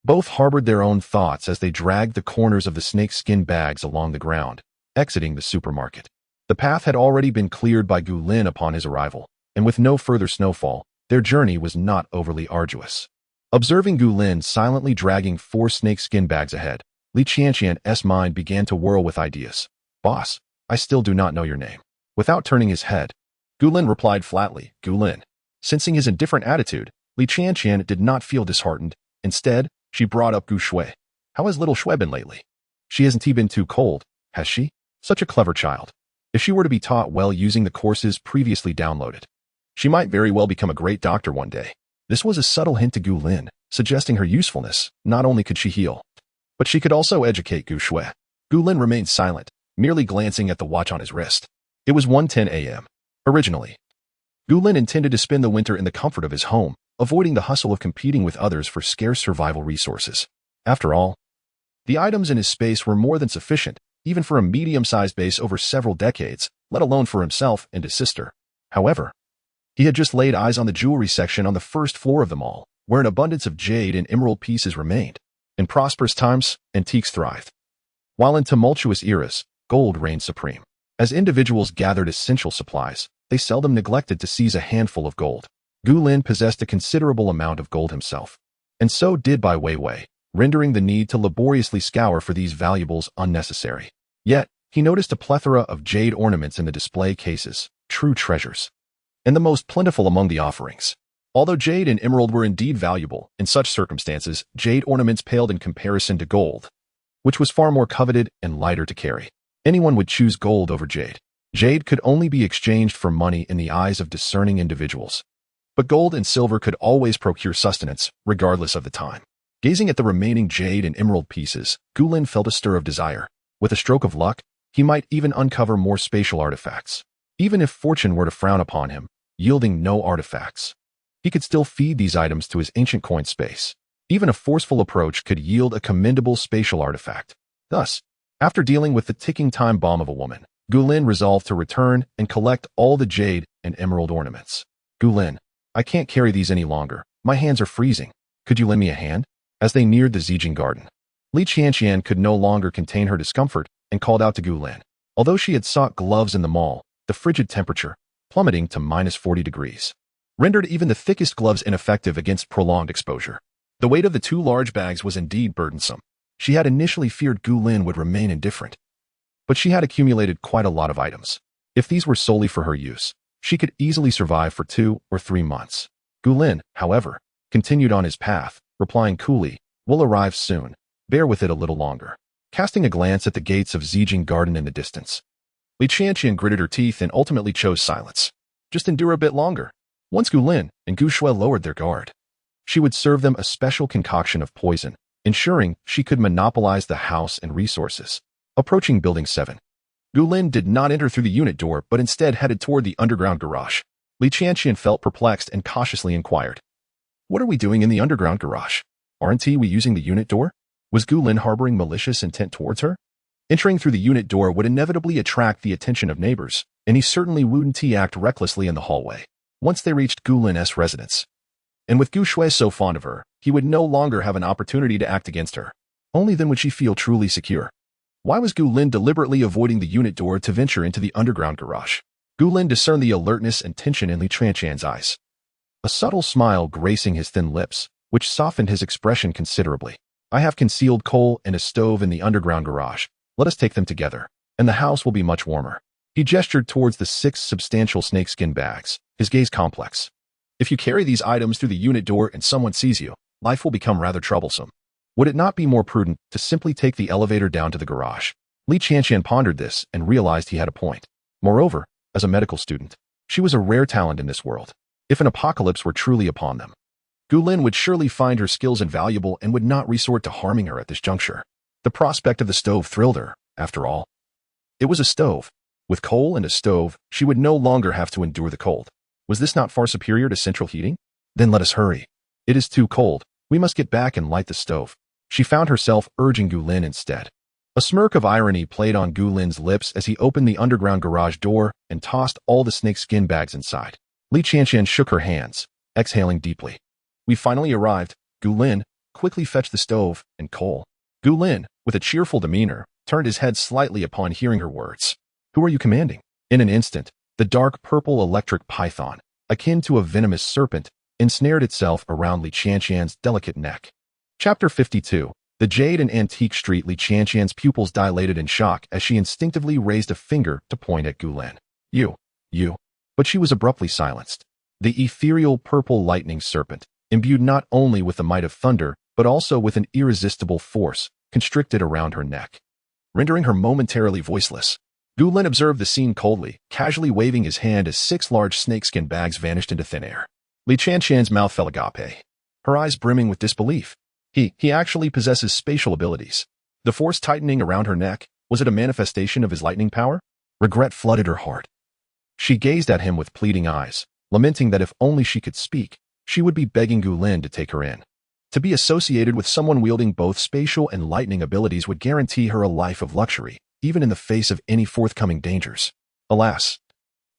both harbored their own thoughts as they dragged the corners of the snakeskin bags along the ground, exiting the supermarket. The path had already been cleared by Gu Lin upon his arrival, and with no further snowfall, their journey was not overly arduous. Observing Gu Lin silently dragging 4 snakeskin bags ahead, Li Qianqian's mind began to whirl with ideas. "Boss, I still do not know your name." Without turning his head, Gu Lin replied flatly, "Gu Lin." Sensing his indifferent attitude, Li Qianqian did not feel disheartened. Instead, she brought up Gu Shui. "How has little Shui been lately? She hasn't been too cold, has she? Such a clever child. If she were to be taught well using the courses previously downloaded, she might very well become a great doctor one day." This was a subtle hint to Gu Lin, suggesting her usefulness. Not only could she heal, but she could also educate Gu Shui. Gu Lin remained silent, merely glancing at the watch on his wrist. It was 1:10 a.m. Originally, Gu Lin intended to spend the winter in the comfort of his home, avoiding the hustle of competing with others for scarce survival resources. After all, the items in his space were more than sufficient, even for a medium-sized base over several decades, let alone for himself and his sister. However, he had just laid eyes on the jewelry section on the first floor of the mall, where an abundance of jade and emerald pieces remained. In prosperous times, antiques thrived, while in tumultuous eras, gold reigned supreme. As individuals gathered essential supplies, they seldom neglected to seize a handful of gold. Gu Lin possessed a considerable amount of gold himself, and so did Bai Weiwei, rendering the need to laboriously scour for these valuables unnecessary. Yet, he noticed a plethora of jade ornaments in the display cases, true treasures, and the most plentiful among the offerings. Although jade and emerald were indeed valuable, in such circumstances, jade ornaments paled in comparison to gold, which was far more coveted and lighter to carry. Anyone would choose gold over jade. Jade could only be exchanged for money in the eyes of discerning individuals. But gold and silver could always procure sustenance, regardless of the time. Gazing at the remaining jade and emerald pieces, Gu Lin felt a stir of desire. With a stroke of luck, he might even uncover more spatial artifacts. Even if fortune were to frown upon him, yielding no artifacts, he could still feed these items to his ancient coin space. Even a forceful approach could yield a commendable spatial artifact. Thus, after dealing with the ticking time bomb of a woman, Gu Lin resolved to return and collect all the jade and emerald ornaments. "Gu Lin, I can't carry these any longer. My hands are freezing. Could you lend me a hand?" As they neared the Zijing garden, Li Qianqian could no longer contain her discomfort and called out to Gu Lin. Although she had sought gloves in the mall, the frigid temperature, plummeting to -40 degrees, rendered even the thickest gloves ineffective against prolonged exposure. The weight of the 2 large bags was indeed burdensome. She had initially feared Gu Lin would remain indifferent, but she had accumulated quite a lot of items. If these were solely for her use, she could easily survive for 2 or 3 months. Gu Lin, however, continued on his path, replying coolly, "We'll arrive soon. Bear with it a little longer." Casting a glance at the gates of Zijing Garden in the distance, Li Qianqian gritted her teeth and ultimately chose silence. Just endure a bit longer. Once Gu Lin and Gu Shui lowered their guard, she would serve them a special concoction of poison, ensuring she could monopolize the house and resources. Approaching Building 7, Gu Lin did not enter through the unit door but instead headed toward the underground garage. Li Qianqian felt perplexed and cautiously inquired, "What are we doing in the underground garage? Aren't we using the unit door?" Was Gu Lin harboring malicious intent towards her? Entering through the unit door would inevitably attract the attention of neighbors, and he certainly wouldn't act recklessly in the hallway. Once they reached Gu Lin's residence, and with Gu Shui so fond of her, he would no longer have an opportunity to act against her. Only then would she feel truly secure. Why was Gu Lin deliberately avoiding the unit door to venture into the underground garage? Gu Lin discerned the alertness and tension in Li Qianqian's eyes, a subtle smile gracing his thin lips, which softened his expression considerably. "I have concealed coal and a stove in the underground garage. Let us take them together, and the house will be much warmer." He gestured towards the 6 substantial snakeskin bags, his gaze complex. "If you carry these items through the unit door and someone sees you, life will become rather troublesome. Would it not be more prudent to simply take the elevator down to the garage?" Li Qianqian pondered this and realized he had a point. Moreover, as a medical student, she was a rare talent in this world. If an apocalypse were truly upon them, Gu Lin would surely find her skills invaluable and would not resort to harming her at this juncture. The prospect of the stove thrilled her, after all. It was a stove, With coal and a stove, she would no longer have to endure the cold. Was this not far superior to central heating? Then let us hurry. It is too cold. We must get back and light the stove. She found herself urging Gu Lin instead. A smirk of irony played on Gu Lin's lips as he opened the underground garage door and tossed all the snakeskin bags inside. Li Qianqian shook her hands, exhaling deeply. We finally arrived. Gu Lin quickly fetched the stove and coal. Gu Lin, with a cheerful demeanor, turned his head slightly upon hearing her words. Who are you commanding? In an instant, the dark purple electric python, akin to a venomous serpent, ensnared itself around Li Qianqian's delicate neck. Chapter 52. The Jade and Antique Street. Li Qianqian's pupils dilated in shock as she instinctively raised a finger to point at Gu Lin. You. But she was abruptly silenced. The ethereal purple lightning serpent, imbued not only with the might of thunder, but also with an irresistible force, constricted around her neck, rendering her momentarily voiceless. Gu Lin observed the scene coldly, casually waving his hand as 6 large snakeskin bags vanished into thin air. Li Qianqian's mouth fell agape, her eyes brimming with disbelief. He actually possesses spatial abilities. The force tightening around her neck, was it a manifestation of his lightning power? Regret flooded her heart. She gazed at him with pleading eyes, lamenting that if only she could speak, she would be begging Gu Lin to take her in. To be associated with someone wielding both spatial and lightning abilities would guarantee her a life of luxury, even in the face of any forthcoming dangers. Alas,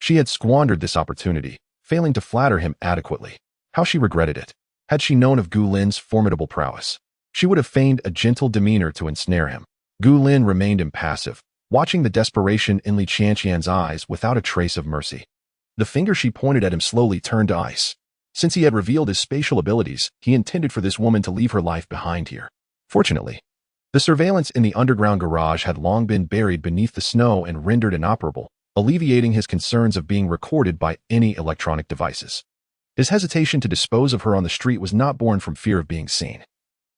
she had squandered this opportunity, failing to flatter him adequately. How she regretted it. Had she known of Gu Lin's formidable prowess, she would have feigned a gentle demeanor to ensnare him. Gu Lin remained impassive, watching the desperation in Li Qianqian's eyes without a trace of mercy. The finger she pointed at him slowly turned to ice. Since he had revealed his spatial abilities, he intended for this woman to leave her life behind here. Fortunately, the surveillance in the underground garage had long been buried beneath the snow and rendered inoperable, alleviating his concerns of being recorded by any electronic devices. His hesitation to dispose of her on the street was not born from fear of being seen,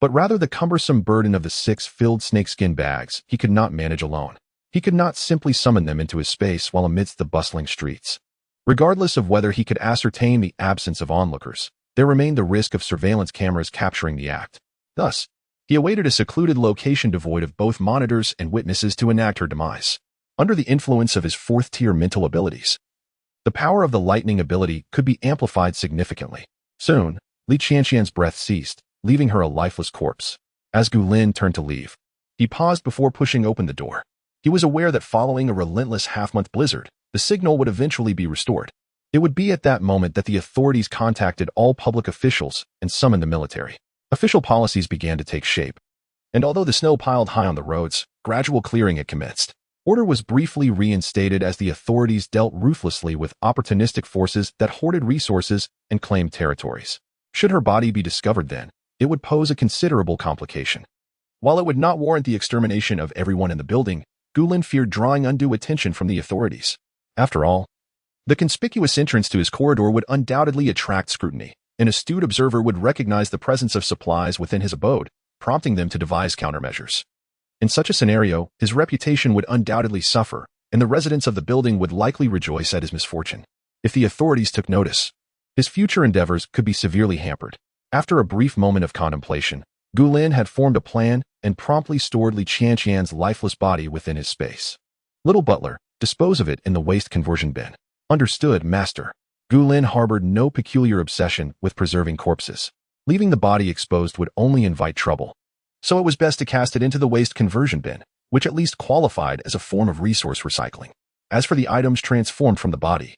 but rather the cumbersome burden of the 6 filled snakeskin bags he could not manage alone. He could not simply summon them into his space while amidst the bustling streets. Regardless of whether he could ascertain the absence of onlookers, there remained the risk of surveillance cameras capturing the act. Thus, he awaited a secluded location devoid of both monitors and witnesses to enact her demise. Under the influence of his 4th-tier mental abilities, the power of the lightning ability could be amplified significantly. Soon, Li Qianqian's breath ceased, leaving her a lifeless corpse. As Gu Lin turned to leave, he paused before pushing open the door. He was aware that following a relentless half-month blizzard, the signal would eventually be restored. It would be at that moment that the authorities contacted all public officials and summoned the military. Official policies began to take shape, and although the snow piled high on the roads, gradual clearing had commenced. Order was briefly reinstated as the authorities dealt ruthlessly with opportunistic forces that hoarded resources and claimed territories. Should her body be discovered then, it would pose a considerable complication. While it would not warrant the extermination of everyone in the building, Gu Lin feared drawing undue attention from the authorities. After all, the conspicuous entrance to his corridor would undoubtedly attract scrutiny. An astute observer would recognize the presence of supplies within his abode, prompting them to devise countermeasures. In such a scenario, his reputation would undoubtedly suffer, and the residents of the building would likely rejoice at his misfortune. If the authorities took notice, his future endeavors could be severely hampered. After a brief moment of contemplation, Gu Lin had formed a plan and promptly stored Li Qianqian's lifeless body within his space. Little butler, dispose of it in the waste conversion bin. Understood, master. Gu Lin harbored no peculiar obsession with preserving corpses. Leaving the body exposed would only invite trouble. So it was best to cast it into the waste conversion bin, which at least qualified as a form of resource recycling. As for the items transformed from the body,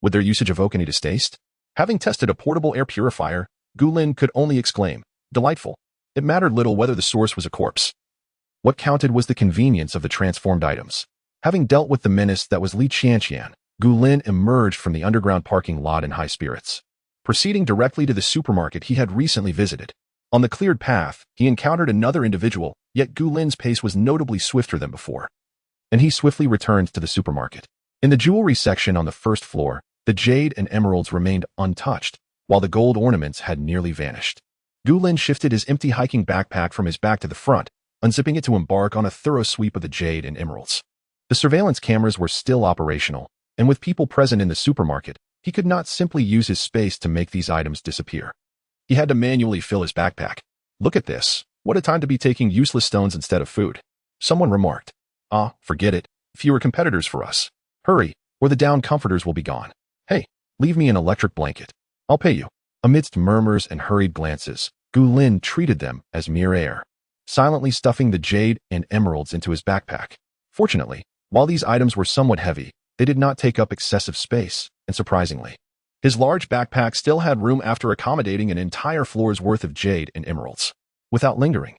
would their usage evoke any distaste? Having tested a portable air purifier, Gu Lin could only exclaim, delightful. It mattered little whether the source was a corpse. What counted was the convenience of the transformed items. Having dealt with the menace that was Li Qianqian, Gu Lin emerged from the underground parking lot in high spirits. Proceeding directly to the supermarket he had recently visited. On the cleared path, he encountered another individual, yet Gu Lin's pace was notably swifter than before. And he swiftly returned to the supermarket. In the jewelry section on the 1st floor, the jade and emeralds remained untouched, while the gold ornaments had nearly vanished. Gu Lin shifted his empty hiking backpack from his back to the front, unzipping it to embark on a thorough sweep of the jade and emeralds. The surveillance cameras were still operational, and with people present in the supermarket, he could not simply use his space to make these items disappear. He had to manually fill his backpack. Look at this. What a time to be taking useless stones instead of food. Someone remarked. Ah, forget it. Fewer competitors for us. Hurry, or the down comforters will be gone. Hey, leave me an electric blanket. I'll pay you. Amidst murmurs and hurried glances, Gu Lin treated them as mere air, silently stuffing the jade and emeralds into his backpack. Fortunately, while these items were somewhat heavy, they did not take up excessive space, and surprisingly, his large backpack still had room after accommodating an entire floor's worth of jade and emeralds. Without lingering,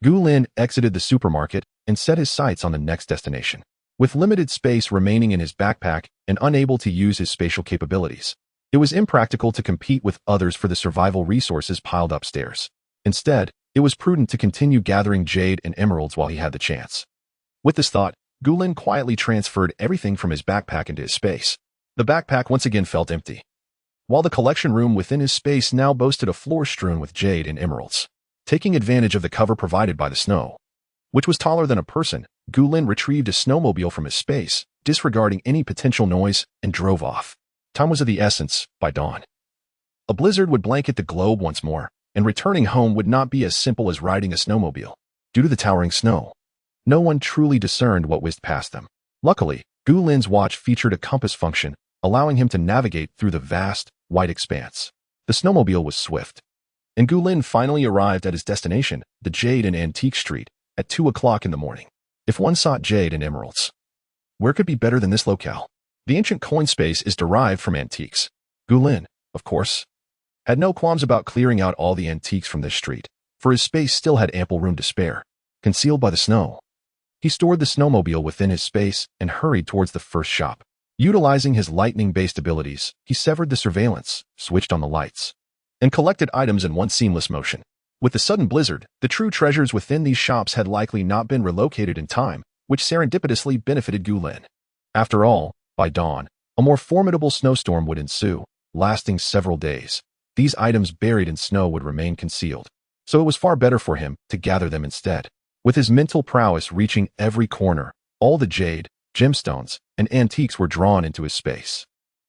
Gu Lin exited the supermarket and set his sights on the next destination. With limited space remaining in his backpack and unable to use his spatial capabilities, it was impractical to compete with others for the survival resources piled upstairs. Instead, it was prudent to continue gathering jade and emeralds while he had the chance. With this thought, Gu Lin quietly transferred everything from his backpack into his space. The backpack once again felt empty, while the collection room within his space now boasted a floor strewn with jade and emeralds. Taking advantage of the cover provided by the snow, which was taller than a person, Gu Lin retrieved a snowmobile from his space, disregarding any potential noise, and drove off. Time was of the essence by dawn. A blizzard would blanket the globe once more, and returning home would not be as simple as riding a snowmobile. Due to the towering snow, no one truly discerned what whizzed past them. Luckily, Gu Lin's watch featured a compass function, allowing him to navigate through the vast, white expanse. The snowmobile was swift, and Gu Lin finally arrived at his destination, the Jade and Antique Street, at 2 o'clock in the morning. If one sought jade and emeralds, where could be better than this locale? The ancient coin space is derived from antiques. Gu Lin, of course, had no qualms about clearing out all the antiques from this street, for his space still had ample room to spare. Concealed by the snow, he stored the snowmobile within his space and hurried towards the first shop. Utilizing his lightning-based abilities, he severed the surveillance, switched on the lights, and collected items in one seamless motion. With the sudden blizzard, the true treasures within these shops had likely not been relocated in time, which serendipitously benefited Gu Lin. After all, by dawn, a more formidable snowstorm would ensue, lasting several days. These items buried in snow would remain concealed, so it was far better for him to gather them instead. With his mental prowess reaching every corner, all the jade, gemstones, and antiques were drawn into his space,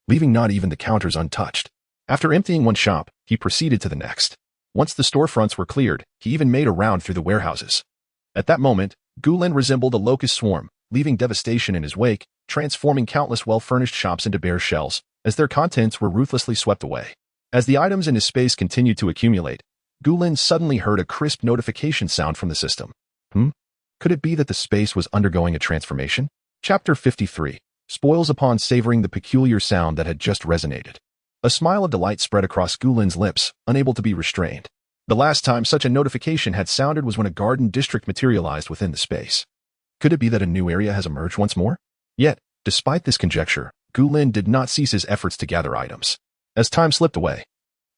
leaving not even the counters untouched. After emptying one shop, he proceeded to the next. Once the storefronts were cleared, he even made a round through the warehouses. At that moment, Gu Lin resembled a locust swarm, leaving devastation in his wake, transforming countless well-furnished shops into bare shells, as their contents were ruthlessly swept away. As the items in his space continued to accumulate, Gu Lin suddenly heard a crisp notification sound from the system. Could it be that the space was undergoing a transformation? Chapter 53. Spoils upon savoring the peculiar sound that had just resonated. A smile of delight spread across Gu Lin's lips, unable to be restrained. The last time such a notification had sounded was when a garden district materialized within the space. Could it be that a new area has emerged once more? Yet, despite this conjecture, Gu Lin did not cease his efforts to gather items. As time slipped away,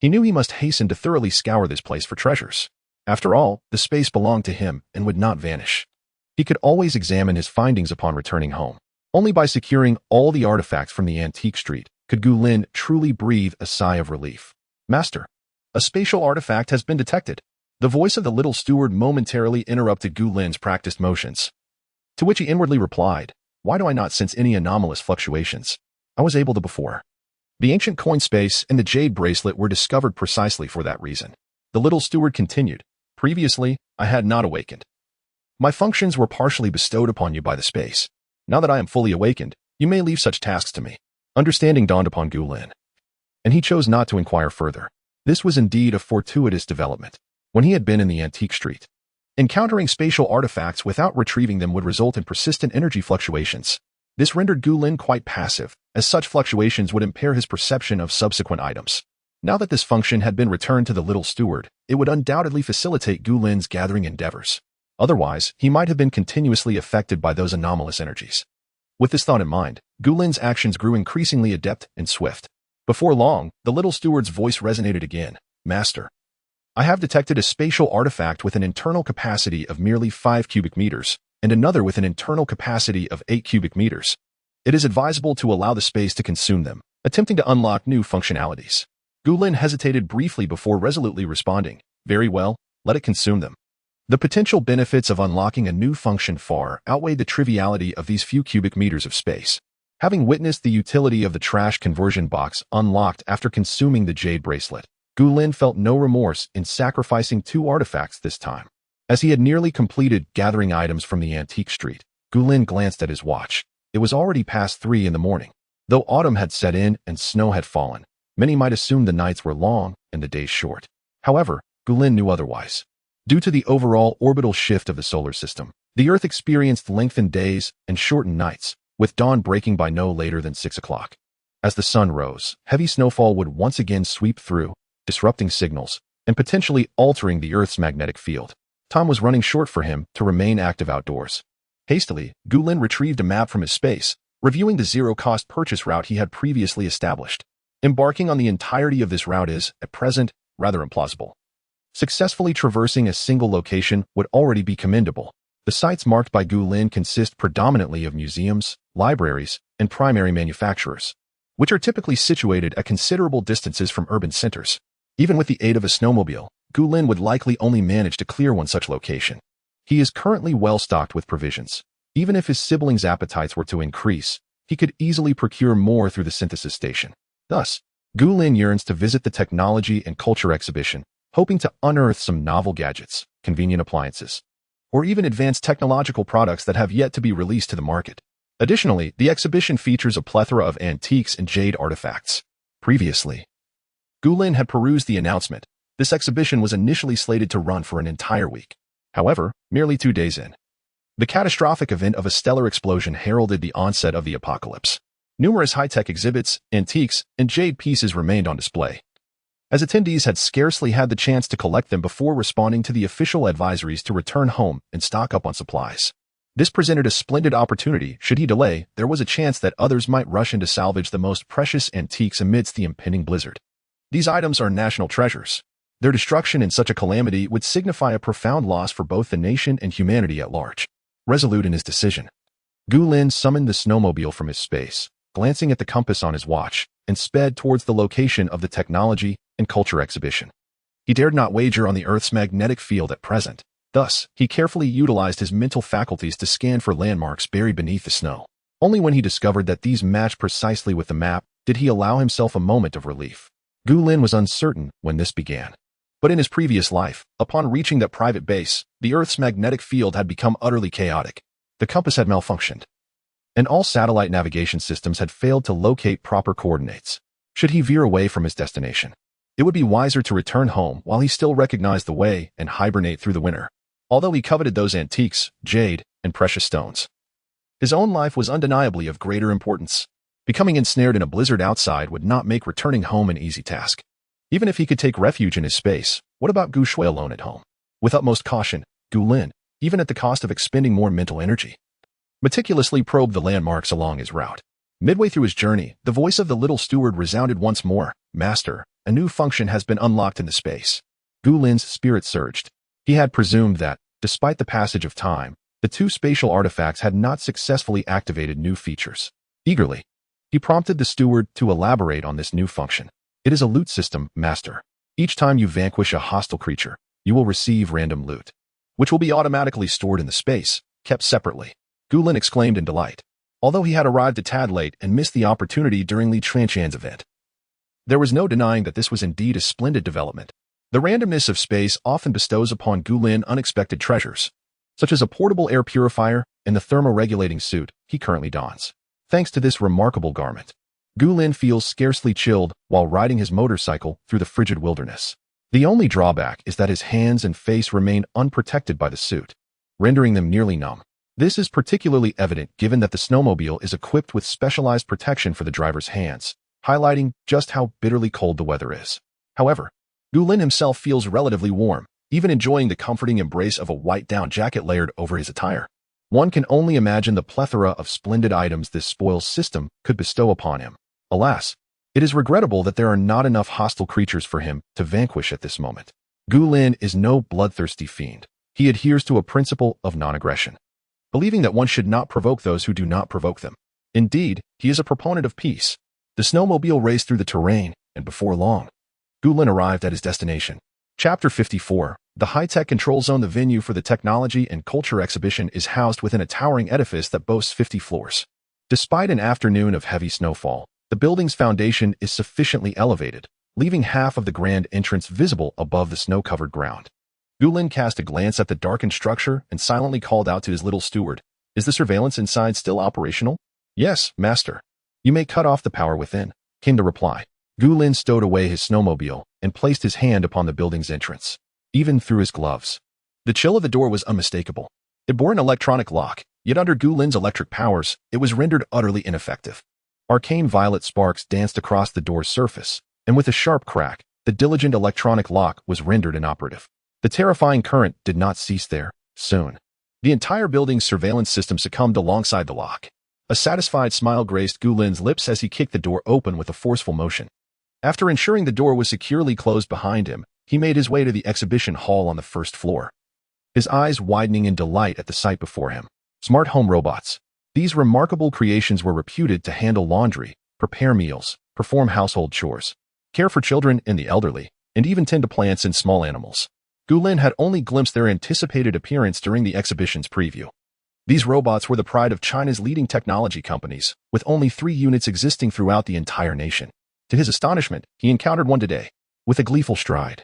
he knew he must hasten to thoroughly scour this place for treasures. After all, the space belonged to him and would not vanish. He could always examine his findings upon returning home. Only by securing all the artifacts from the antique street could Gu Lin truly breathe a sigh of relief. Master, a spatial artifact has been detected. The voice of the little steward momentarily interrupted Gu Lin's practiced motions, to which he inwardly replied, "Why do I not sense any anomalous fluctuations? I was able to before." The ancient coin space and the jade bracelet were discovered precisely for that reason. The little steward continued, "Previously, I had not awakened. My functions were partially bestowed upon you by the space. Now that I am fully awakened, you may leave such tasks to me." Understanding dawned upon Gu Lin, and he chose not to inquire further. This was indeed a fortuitous development. When he had been in the antique street, encountering spatial artifacts without retrieving them would result in persistent energy fluctuations. This rendered Gu Lin quite passive, as such fluctuations would impair his perception of subsequent items. Now that this function had been returned to the little steward, it would undoubtedly facilitate Gu Lin's gathering endeavors. Otherwise, he might have been continuously affected by those anomalous energies. With this thought in mind, Gu Lin's actions grew increasingly adept and swift. Before long, the little steward's voice resonated again. "Master, I have detected a spatial artifact with an internal capacity of merely 5 cubic meters, and another with an internal capacity of 8 cubic meters. It is advisable to allow the space to consume them, attempting to unlock new functionalities." Gu Lin hesitated briefly before resolutely responding, "Very well, let it consume them." The potential benefits of unlocking a new function far outweighed the triviality of these few cubic meters of space. Having witnessed the utility of the trash conversion box unlocked after consuming the jade bracelet, Gu Lin felt no remorse in sacrificing 2 artifacts this time. As he had nearly completed gathering items from the antique street, Gu Lin glanced at his watch. It was already past 3 in the morning. Though autumn had set in and snow had fallen, many might assume the nights were long and the days short. However, Gulin knew otherwise. Due to the overall orbital shift of the solar system, the Earth experienced lengthened days and shortened nights, with dawn breaking by no later than 6 o'clock. As the sun rose, heavy snowfall would once again sweep through, disrupting signals and potentially altering the Earth's magnetic field. Time was running short for him to remain active outdoors. Hastily, Gulin retrieved a map from his space, reviewing the zero-cost purchase route he had previously established. Embarking on the entirety of this route is, at present, rather implausible. Successfully traversing a single location would already be commendable. The sites marked by Gulin consist predominantly of museums, libraries, and primary manufacturers, which are typically situated at considerable distances from urban centers. Even with the aid of a snowmobile, Gulin would likely only manage to clear one such location. He is currently well stocked with provisions. Even if his siblings' appetites were to increase, he could easily procure more through the synthesis station. Thus, Gulin yearns to visit the Technology and Culture exhibition, hoping to unearth some novel gadgets, convenient appliances, or even advanced technological products that have yet to be released to the market. Additionally, the exhibition features a plethora of antiques and jade artifacts. Previously, Gulin had perused the announcement. This exhibition was initially slated to run for an entire week. However, merely 2 days in, the catastrophic event of a stellar explosion heralded the onset of the apocalypse. Numerous high-tech exhibits, antiques, and jade pieces remained on display, as attendees had scarcely had the chance to collect them before responding to the official advisories to return home and stock up on supplies. This presented a splendid opportunity. Should he delay, there was a chance that others might rush in to salvage the most precious antiques amidst the impending blizzard. These items are national treasures. Their destruction in such a calamity would signify a profound loss for both the nation and humanity at large. Resolute in his decision, Gulin summoned the snowmobile from his space, glancing at the compass on his watch, and sped towards the location of the Technology and Culture exhibition. He dared not wager on the Earth's magnetic field at present. Thus, he carefully utilized his mental faculties to scan for landmarks buried beneath the snow. Only when he discovered that these matched precisely with the map did he allow himself a moment of relief. Gulin was uncertain when this began. But in his previous life, upon reaching that private base, the Earth's magnetic field had become utterly chaotic. The compass had malfunctioned, and all satellite navigation systems had failed to locate proper coordinates. Should he veer away from his destination, it would be wiser to return home while he still recognized the way and hibernate through the winter. Although he coveted those antiques, jade, and precious stones, his own life was undeniably of greater importance. Becoming ensnared in a blizzard outside would not make returning home an easy task. Even if he could take refuge in his space, what about Gu Shui alone at home? With utmost caution, Gulin, even at the cost of expending more mental energy, meticulously probed the landmarks along his route. Midway through his journey, the voice of the little steward resounded once more. "Master, a new function has been unlocked in the space." Gulin's spirit surged. He had presumed that, despite the passage of time, the 2 spatial artifacts had not successfully activated new features. Eagerly, he prompted the steward to elaborate on this new function. "It is a loot system, Master. Each time you vanquish a hostile creature, you will receive random loot, which will be automatically stored in the space, kept separately." Gulin exclaimed in delight. Although he had arrived a tad late and missed the opportunity during Li Tranqian's event, there was no denying that this was indeed a splendid development. The randomness of space often bestows upon Gulin unexpected treasures, such as a portable air purifier and the thermoregulating suit he currently dons. Thanks to this remarkable garment, Gulin feels scarcely chilled while riding his motorcycle through the frigid wilderness. The only drawback is that his hands and face remain unprotected by the suit, rendering them nearly numb. This is particularly evident given that the snowmobile is equipped with specialized protection for the driver's hands, highlighting just how bitterly cold the weather is. However, Gulin himself feels relatively warm, even enjoying the comforting embrace of a white down jacket layered over his attire. One can only imagine the plethora of splendid items this spoils system could bestow upon him. Alas, it is regrettable that there are not enough hostile creatures for him to vanquish at this moment. Gulin is no bloodthirsty fiend. He adheres to a principle of non-aggression, believing that one should not provoke those who do not provoke them. Indeed, he is a proponent of peace. The snowmobile raced through the terrain, and before long, Gulin arrived at his destination. Chapter 54. The high-tech control zone. The venue for the Technology and Culture exhibition is housed within a towering edifice that boasts 50 floors. Despite an afternoon of heavy snowfall, the building's foundation is sufficiently elevated, leaving half of the grand entrance visible above the snow-covered ground. Gulin cast a glance at the darkened structure and silently called out to his little steward, "Is the surveillance inside still operational?" Yes, master. You may cut off the power within, came the reply. Gu Lin stowed away his snowmobile and placed his hand upon the building's entrance, even through his gloves. The chill of the door was unmistakable. It bore an electronic lock, yet under Gu Lin's electric powers, it was rendered utterly ineffective. Arcane violet sparks danced across the door's surface, and with a sharp crack, the diligent electronic lock was rendered inoperative. The terrifying current did not cease there, soon. The entire building's surveillance system succumbed alongside the lock. A satisfied smile graced Gu Lin's lips as he kicked the door open with a forceful motion. After ensuring the door was securely closed behind him, he made his way to the exhibition hall on the first floor, his eyes widening in delight at the sight before him. Smart home robots. These remarkable creations were reputed to handle laundry, prepare meals, perform household chores, care for children and the elderly, and even tend to plants and small animals. Gu Lin had only glimpsed their anticipated appearance during the exhibition's preview. These robots were the pride of China's leading technology companies, with only 3 units existing throughout the entire nation. To his astonishment, he encountered one today, with a gleeful stride.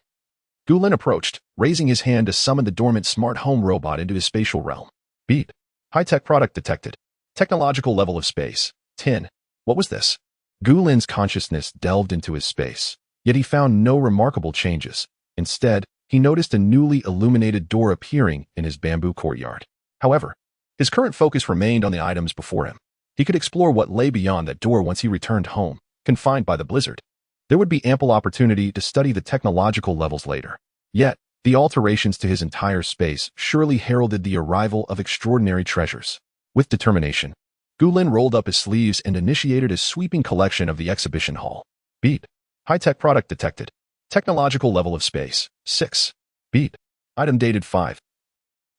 Gu Lin approached, raising his hand to summon the dormant smart home robot into his spatial realm. Beep. High-tech product detected. Technological level of space. 10. What was this? Gu Lin's consciousness delved into his space, yet he found no remarkable changes. Instead, he noticed a newly illuminated door appearing in his bamboo courtyard. However, his current focus remained on the items before him. He could explore what lay beyond that door once he returned home, confined by the blizzard. There would be ample opportunity to study the technological levels later. Yet, the alterations to his entire space surely heralded the arrival of extraordinary treasures. With determination, Gu Lin rolled up his sleeves and initiated a sweeping collection of the exhibition hall. Beep. High-tech product detected. Technological level of space. 6. Beep. Item dated 5.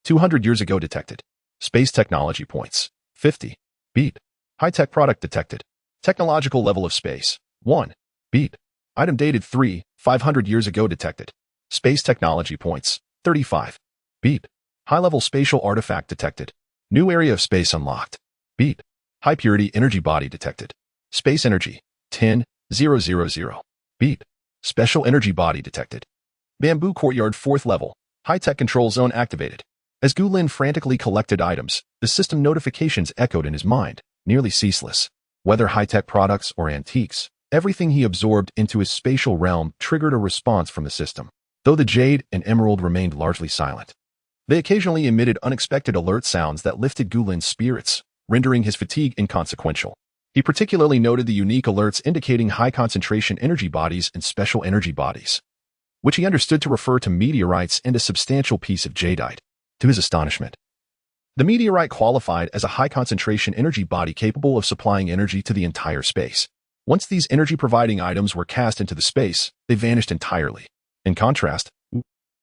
200 years ago detected. Space technology points. 50. Beep. High-tech product detected. Technological level of space. 1. Beep. Item dated 3. 500 years ago detected. Space technology points. 35. Beep. High-level spatial artifact detected. New area of space unlocked. Beep. High-purity energy body detected. Space energy. 10,000. Beep. Special energy body detected. Bamboo courtyard 4th level. High-tech control zone activated. As Gu Lin frantically collected items, the system notifications echoed in his mind, nearly ceaseless. Whether high-tech products or antiques, everything he absorbed into his spatial realm triggered a response from the system. Though the jade and emerald remained largely silent, they occasionally emitted unexpected alert sounds that lifted Gu Lin's spirits, rendering his fatigue inconsequential. He particularly noted the unique alerts indicating high-concentration energy bodies and special energy bodies, which he understood to refer to meteorites and a substantial piece of jadeite. To his astonishment, the meteorite qualified as a high-concentration energy body capable of supplying energy to the entire space. Once these energy-providing items were cast into the space, they vanished entirely. In contrast,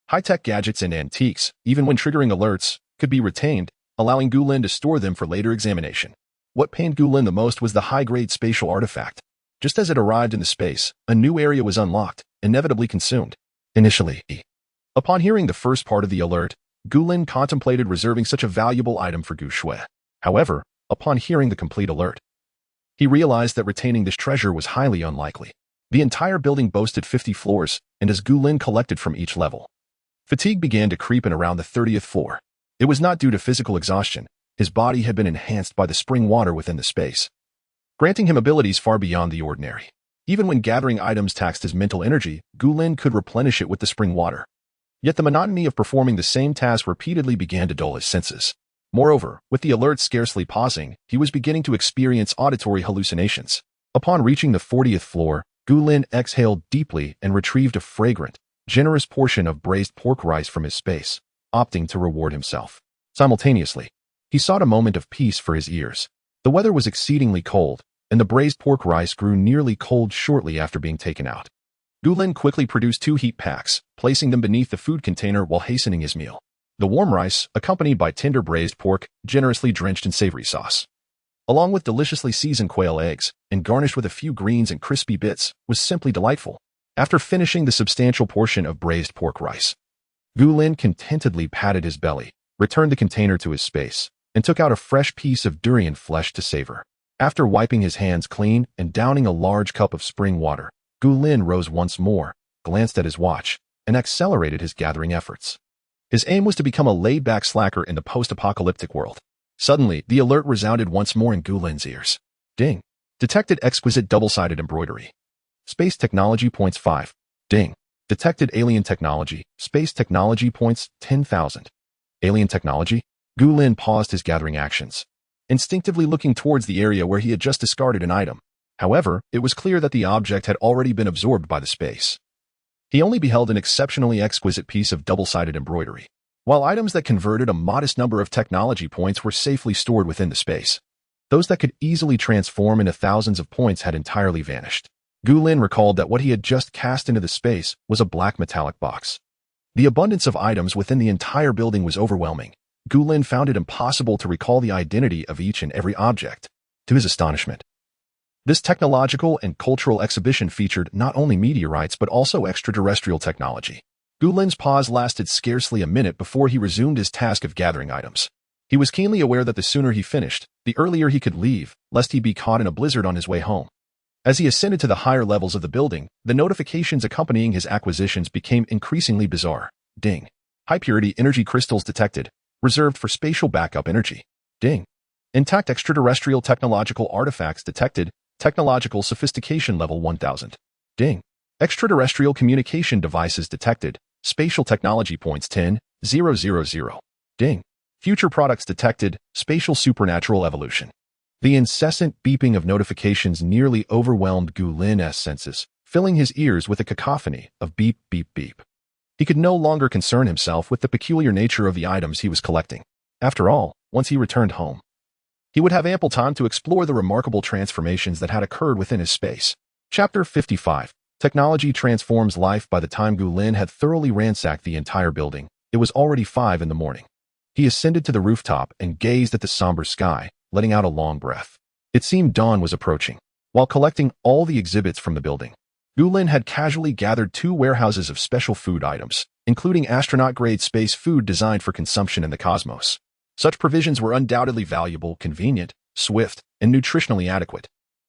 high-tech gadgets and antiques, even when triggering alerts, could be retained, allowing Gu Lin to store them for later examination. What pained Gu Lin the most was the high-grade spatial artifact. Just as it arrived in the space, a new area was unlocked, inevitably consumed. Initially, upon hearing the first part of the alert, Gu Lin contemplated reserving such a valuable item for Gu Shui. However, upon hearing the complete alert, he realized that retaining this treasure was highly unlikely. The entire building boasted 50 floors, and as Gu Lin collected from each level, fatigue began to creep in around the 30th floor. It was not due to physical exhaustion. His body had been enhanced by the spring water within the space, granting him abilities far beyond the ordinary. Even when gathering items taxed his mental energy, Gu Lin could replenish it with the spring water. Yet the monotony of performing the same task repeatedly began to dull his senses. Moreover, with the alert scarcely pausing, he was beginning to experience auditory hallucinations. Upon reaching the 40th floor, Gu Lin exhaled deeply and retrieved a fragrant, generous portion of braised pork rice from his space, opting to reward himself. Simultaneously, he sought a moment of peace for his ears. The weather was exceedingly cold, and the braised pork rice grew nearly cold shortly after being taken out. Gu Lin quickly produced 2 heat packs, placing them beneath the food container while hastening his meal. The warm rice, accompanied by tender braised pork, generously drenched in savory sauce, along with deliciously seasoned quail eggs, and garnished with a few greens and crispy bits, was simply delightful. After finishing the substantial portion of braised pork rice, Gu Lin contentedly patted his belly, returned the container to his space, and took out a fresh piece of durian flesh to savor. After wiping his hands clean and downing a large cup of spring water, Gu Lin rose once more, glanced at his watch, and accelerated his gathering efforts. His aim was to become a laid-back slacker in the post-apocalyptic world. Suddenly, the alert resounded once more in Gulin's ears. Ding. Detected exquisite double-sided embroidery. Space technology points 5. Ding. Detected alien technology. Space technology points 10,000. Alien technology? Gulin paused his gathering actions, instinctively looking towards the area where he had just discarded an item. However, it was clear that the object had already been absorbed by the space. He only beheld an exceptionally exquisite piece of double-sided embroidery, while items that converted a modest number of technology points were safely stored within the space. Those that could easily transform into thousands of points had entirely vanished. Gulin recalled that what he had just cast into the space was a black metallic box. The abundance of items within the entire building was overwhelming. Gulin found it impossible to recall the identity of each and every object. To his astonishment, this technological and cultural exhibition featured not only meteorites but also extraterrestrial technology. Gulin's pause lasted scarcely a minute before he resumed his task of gathering items. He was keenly aware that the sooner he finished, the earlier he could leave, lest he be caught in a blizzard on his way home. As he ascended to the higher levels of the building, the notifications accompanying his acquisitions became increasingly bizarre. Ding. High-purity energy crystals detected, reserved for spatial backup energy. Ding. Intact extraterrestrial technological artifacts detected, technological sophistication level 1000. Ding. Extraterrestrial communication devices detected, spatial technology points 10,000. Ding. Future products detected, spatial supernatural evolution. The incessant beeping of notifications nearly overwhelmed Gulin's senses, filling his ears with a cacophony of beep, beep, beep. He could no longer concern himself with the peculiar nature of the items he was collecting. After all, once he returned home, he would have ample time to explore the remarkable transformations that had occurred within his space. Chapter 55. Technology transforms life. By the time Gulin had thoroughly ransacked the entire building, it was already 5 in the morning. He ascended to the rooftop and gazed at the somber sky, letting out a long breath. It seemed dawn was approaching. While collecting all the exhibits from the building, Gulin had casually gathered 2 warehouses of special food items, including astronaut-grade space food designed for consumption in the cosmos. Such provisions were undoubtedly valuable, convenient, swift, and nutritionally adequate.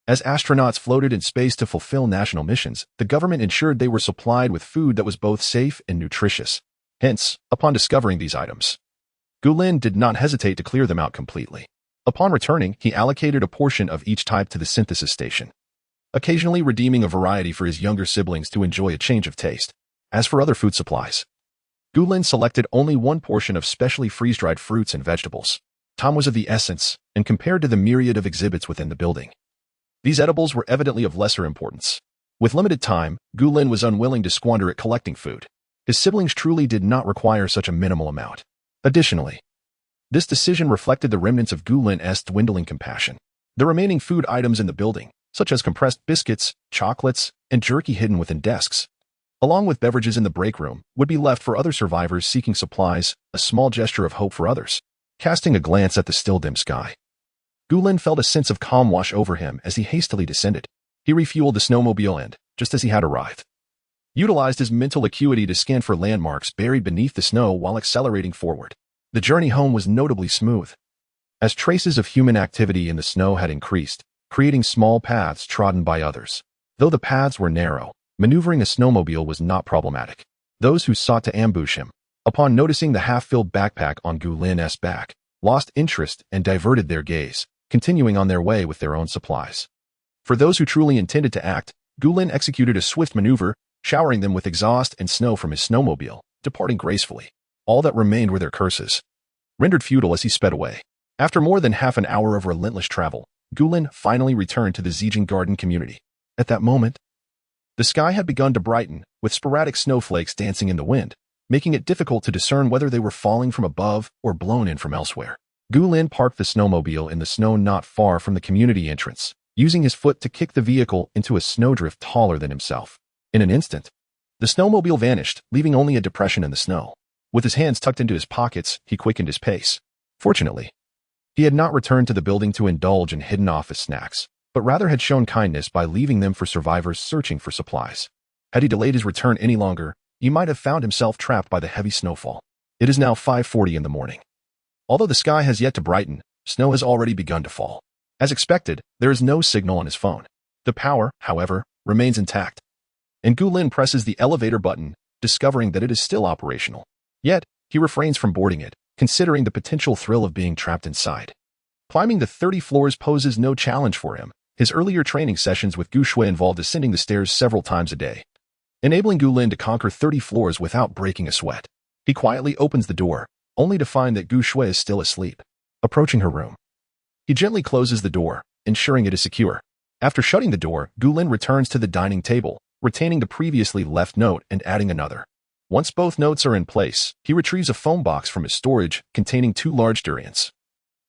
As astronauts floated in space to fulfill national missions, the government ensured they were supplied with food that was both safe and nutritious. Hence, upon discovering these items, Gulin did not hesitate to clear them out completely. Upon returning, he allocated a portion of each type to the synthesis station, occasionally redeeming a variety for his younger siblings to enjoy a change of taste. As for other food supplies, Gulin selected only one portion of specially freeze-dried fruits and vegetables. Time was of the essence, and compared to the myriad of exhibits within the building, these edibles were evidently of lesser importance. With limited time, Gulin was unwilling to squander it collecting food. His siblings truly did not require such a minimal amount. Additionally, this decision reflected the remnants of Gulin's dwindling compassion. The remaining food items in the building, such as compressed biscuits, chocolates, and jerky hidden within desks, along with beverages in the break room, would be left for other survivors seeking supplies, a small gesture of hope for others. Casting a glance at the still dim sky, Gulin felt a sense of calm wash over him as he hastily descended. He refueled the snowmobile and, just as he had arrived, utilized his mental acuity to scan for landmarks buried beneath the snow while accelerating forward. The journey home was notably smooth, as traces of human activity in the snow had increased, creating small paths trodden by others. Though the paths were narrow, maneuvering a snowmobile was not problematic. Those who sought to ambush him, upon noticing the half-filled backpack on Gulin's back, lost interest and diverted their gaze, continuing on their way with their own supplies. For those who truly intended to act, Gulin executed a swift maneuver, showering them with exhaust and snow from his snowmobile, departing gracefully. All that remained were their curses, rendered futile as he sped away. After more than half an hour of relentless travel, Gulin finally returned to the Zijin Garden community. At that moment, the sky had begun to brighten, with sporadic snowflakes dancing in the wind, making it difficult to discern whether they were falling from above or blown in from elsewhere. Gulin parked the snowmobile in the snow not far from the community entrance, using his foot to kick the vehicle into a snowdrift taller than himself. In an instant, the snowmobile vanished, leaving only a depression in the snow. With his hands tucked into his pockets, he quickened his pace. Fortunately, he had not returned to the building to indulge in hidden office snacks, but rather had shown kindness by leaving them for survivors searching for supplies. Had he delayed his return any longer, he might have found himself trapped by the heavy snowfall. It is now 5:40 in the morning. Although the sky has yet to brighten, snow has already begun to fall. As expected, there is no signal on his phone. The power, however, remains intact, and Gulin presses the elevator button, discovering that it is still operational. Yet, he refrains from boarding it, considering the potential thrill of being trapped inside. Climbing the 30 floors poses no challenge for him. His earlier training sessions with Gu Shui involved ascending the stairs several times a day, enabling Gu Lin to conquer 30 floors without breaking a sweat. He quietly opens the door, only to find that Gu Shui is still asleep. Approaching her room, he gently closes the door, ensuring it is secure. After shutting the door, Gu Lin returns to the dining table, retaining the previously left note and adding another. Once both notes are in place, he retrieves a foam box from his storage containing 2 large durians,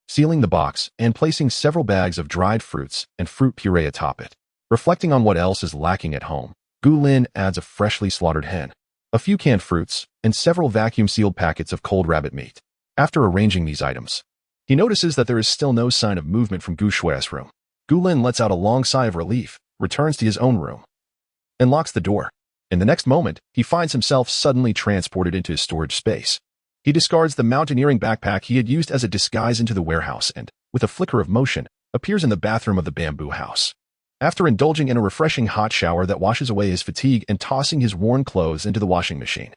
sealing the box and placing several bags of dried fruits and fruit puree atop it. Reflecting on what else is lacking at home, Gu Lin adds a freshly slaughtered hen, a few canned fruits, and several vacuum-sealed packets of cold rabbit meat. After arranging these items, he notices that there is still no sign of movement from Gu Shui's room. Gu Lin lets out a long sigh of relief, returns to his own room, and locks the door. In the next moment, he finds himself suddenly transported into his storage space. He discards the mountaineering backpack he had used as a disguise into the warehouse and, with a flicker of motion, appears in the bathroom of the bamboo house. After indulging in a refreshing hot shower that washes away his fatigue and tossing his worn clothes into the washing machine,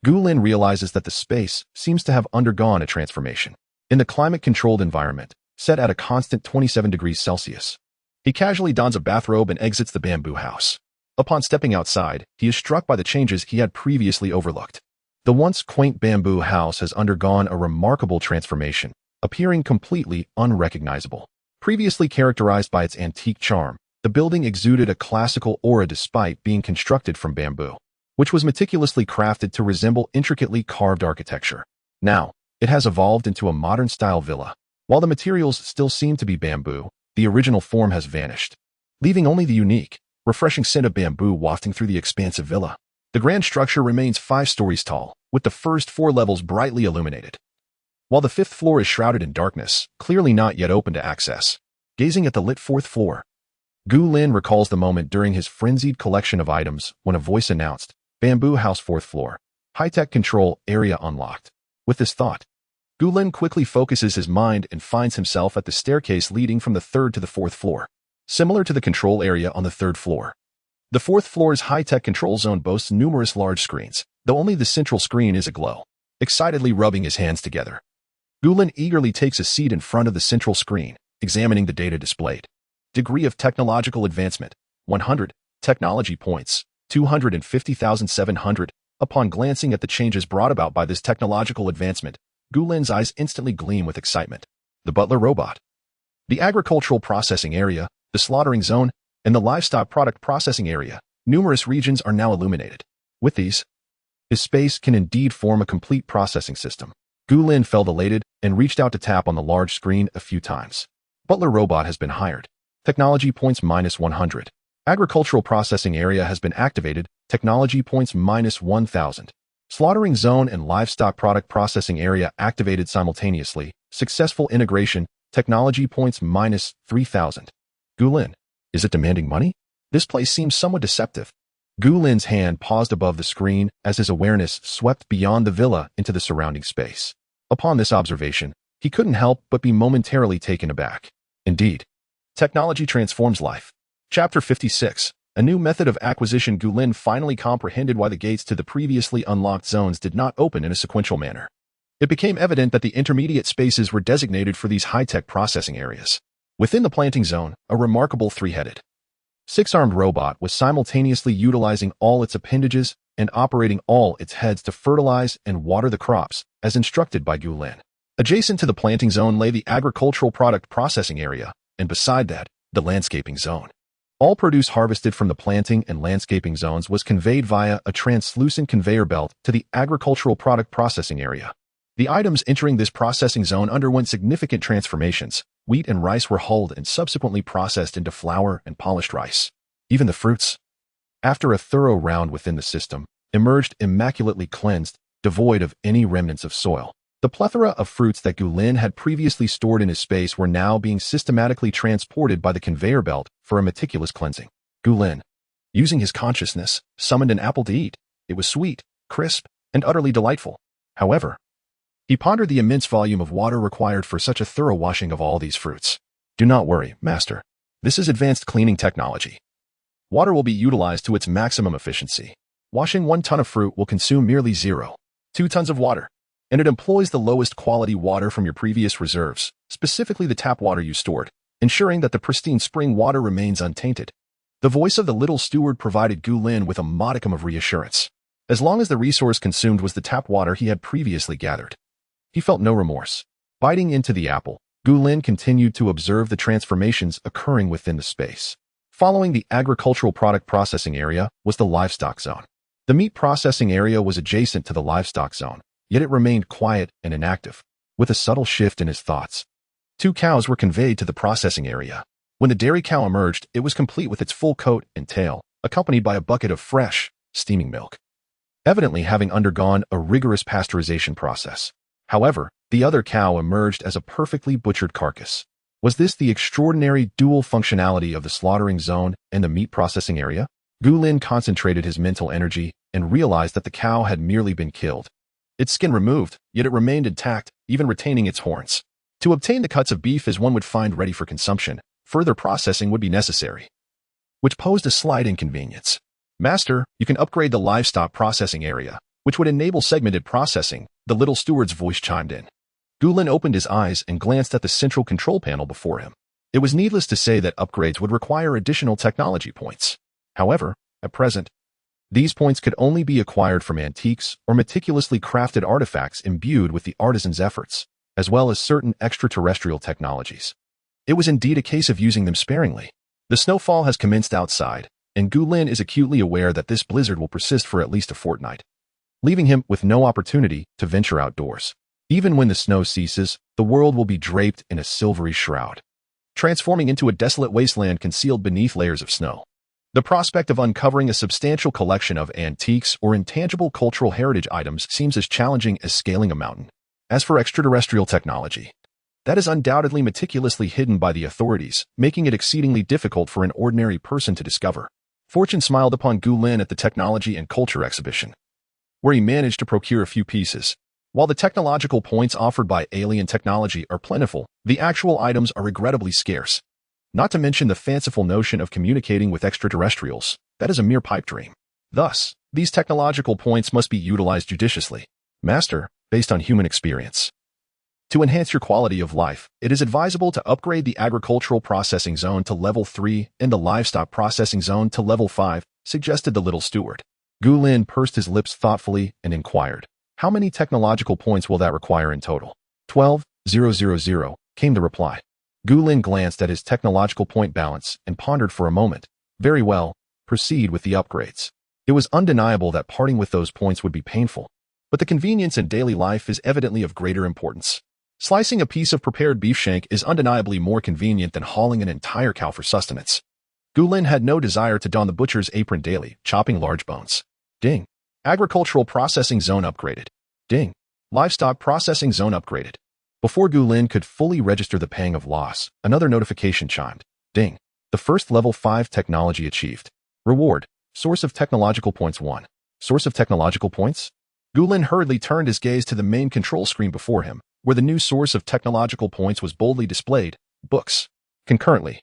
Gu Lin realizes that the space seems to have undergone a transformation. In the climate-controlled environment, set at a constant 27 degrees Celsius, he casually dons a bathrobe and exits the bamboo house. Upon stepping outside, he is struck by the changes he had previously overlooked. The once quaint bamboo house has undergone a remarkable transformation, appearing completely unrecognizable. Previously characterized by its antique charm, the building exuded a classical aura despite being constructed from bamboo, which was meticulously crafted to resemble intricately carved architecture. Now, it has evolved into a modern-style villa. While the materials still seem to be bamboo, the original form has vanished, leaving only the unique, refreshing scent of bamboo wafting through the expansive villa. The grand structure remains 5 stories tall, with the first 4 levels brightly illuminated, while the 5th floor is shrouded in darkness, clearly not yet open to access. Gazing at the lit 4th floor, Gu Lin recalls the moment during his frenzied collection of items when a voice announced, "Bamboo House 4th floor. High-tech control area unlocked." With this thought, Gu Lin quickly focuses his mind and finds himself at the staircase leading from the 3rd to the 4th floor, similar to the control area on the 3rd floor. The 4th floor's high-tech control zone boasts numerous large screens, though only the central screen is aglow. Excitedly rubbing his hands together, Gu Lin eagerly takes a seat in front of the central screen, examining the data displayed. Degree of technological advancement, 100. Technology points, 250,700. Upon glancing at the changes brought about by this technological advancement, Gu Lin's eyes instantly gleam with excitement. The butler robot, the agricultural processing area, the slaughtering zone, and the livestock product processing area, numerous regions are now illuminated. With these, his space can indeed form a complete processing system. Gu Lin felt elated and reached out to tap on the large screen a few times. Butler robot has been hired. Technology points minus 100. Agricultural processing area has been activated. Technology points minus 1,000. Slaughtering zone and livestock product processing area activated simultaneously. Successful integration. Technology points minus 3,000. Gu Lin, is it demanding money? This place seems somewhat deceptive. Gu Lin's hand paused above the screen as his awareness swept beyond the villa into the surrounding space. Upon this observation, he couldn't help but be momentarily taken aback. Indeed, technology transforms life. Chapter 56. A new method of acquisition. Gu Lin finally comprehended why the gates to the previously unlocked zones did not open in a sequential manner. It became evident that the intermediate spaces were designated for these high-tech processing areas. Within the planting zone, a remarkable 3-headed, 6-armed robot was simultaneously utilizing all its appendages and operating all its heads to fertilize and water the crops, as instructed by Gu Lin. Adjacent to the planting zone lay the agricultural product processing area, and beside that, the landscaping zone. All produce harvested from the planting and landscaping zones was conveyed via a translucent conveyor belt to the agricultural product processing area. The items entering this processing zone underwent significant transformations. Wheat and rice were hulled and subsequently processed into flour and polished rice. Even the fruits, after a thorough round within the system, emerged immaculately cleansed, devoid of any remnants of soil. The plethora of fruits that Gu Lin had previously stored in his space were now being systematically transported by the conveyor belt for a meticulous cleansing. Gu Lin, using his consciousness, summoned an apple to eat. It was sweet, crisp, and utterly delightful. However, he pondered the immense volume of water required for such a thorough washing of all these fruits. Do not worry, master. This is advanced cleaning technology. Water will be utilized to its maximum efficiency. Washing 1 ton of fruit will consume merely 0.2 tons of water, and it employs the lowest quality water from your previous reserves, specifically the tap water you stored, ensuring that the pristine spring water remains untainted. The voice of the little steward provided Gu Lin with a modicum of reassurance. As long as the resource consumed was the tap water he had previously gathered, he felt no remorse. Biting into the apple, Gu Lin continued to observe the transformations occurring within the space. Following the agricultural product processing area was the livestock zone. The meat processing area was adjacent to the livestock zone, yet it remained quiet and inactive. With a subtle shift in his thoughts, 2 cows were conveyed to the processing area. When the dairy cow emerged, it was complete with its full coat and tail, accompanied by a bucket of fresh, steaming milk, evidently having undergone a rigorous pasteurization process. However, the other cow emerged as a perfectly butchered carcass. Was this the extraordinary dual functionality of the slaughtering zone and the meat processing area? Gu Lin concentrated his mental energy and realized that the cow had merely been killed. Its skin removed, yet it remained intact, even retaining its horns. To obtain the cuts of beef as one would find ready for consumption, further processing would be necessary, which posed a slight inconvenience. Master, you can upgrade the livestock processing area, which would enable segmented processing, the little steward's voice chimed in. Gu Lin opened his eyes and glanced at the central control panel before him. It was needless to say that upgrades would require additional technology points. However, at present, these points could only be acquired from antiques or meticulously crafted artifacts imbued with the artisan's efforts, as well as certain extraterrestrial technologies. It was indeed a case of using them sparingly. The snowfall has commenced outside, and Gu Lin is acutely aware that this blizzard will persist for at least a fortnight, leaving him with no opportunity to venture outdoors. Even when the snow ceases, the world will be draped in a silvery shroud, transforming into a desolate wasteland concealed beneath layers of snow. The prospect of uncovering a substantial collection of antiques or intangible cultural heritage items seems as challenging as scaling a mountain. As for extraterrestrial technology, that is undoubtedly meticulously hidden by the authorities, making it exceedingly difficult for an ordinary person to discover. Fortune smiled upon Gu Lin at the Technology and Culture exhibition, where he managed to procure a few pieces. While the technological points offered by alien technology are plentiful, the actual items are regrettably scarce. Not to mention the fanciful notion of communicating with extraterrestrials. That is a mere pipe dream. Thus, these technological points must be utilized judiciously. Master, based on human experience. To enhance your quality of life, it is advisable to upgrade the agricultural processing zone to level 3 and the livestock processing zone to level 5, suggested the little steward. Gu Lin pursed his lips thoughtfully and inquired, how many technological points will that require in total? 12,000, came the reply. Gu Lin glanced at his technological point balance and pondered for a moment. Very well, proceed with the upgrades. It was undeniable that parting with those points would be painful, but the convenience in daily life is evidently of greater importance. Slicing a piece of prepared beef shank is undeniably more convenient than hauling an entire cow for sustenance. Gu Lin had no desire to don the butcher's apron daily, chopping large bones. Ding. Agricultural processing zone upgraded. Ding. Livestock processing zone upgraded. Before Gu Lin could fully register the pang of loss, another notification chimed. Ding. The first level 5 technology achieved. Reward. Source of technological points 1. Source of technological points? Gu Lin hurriedly turned his gaze to the main control screen before him, where the new source of technological points was boldly displayed. Books. Concurrently,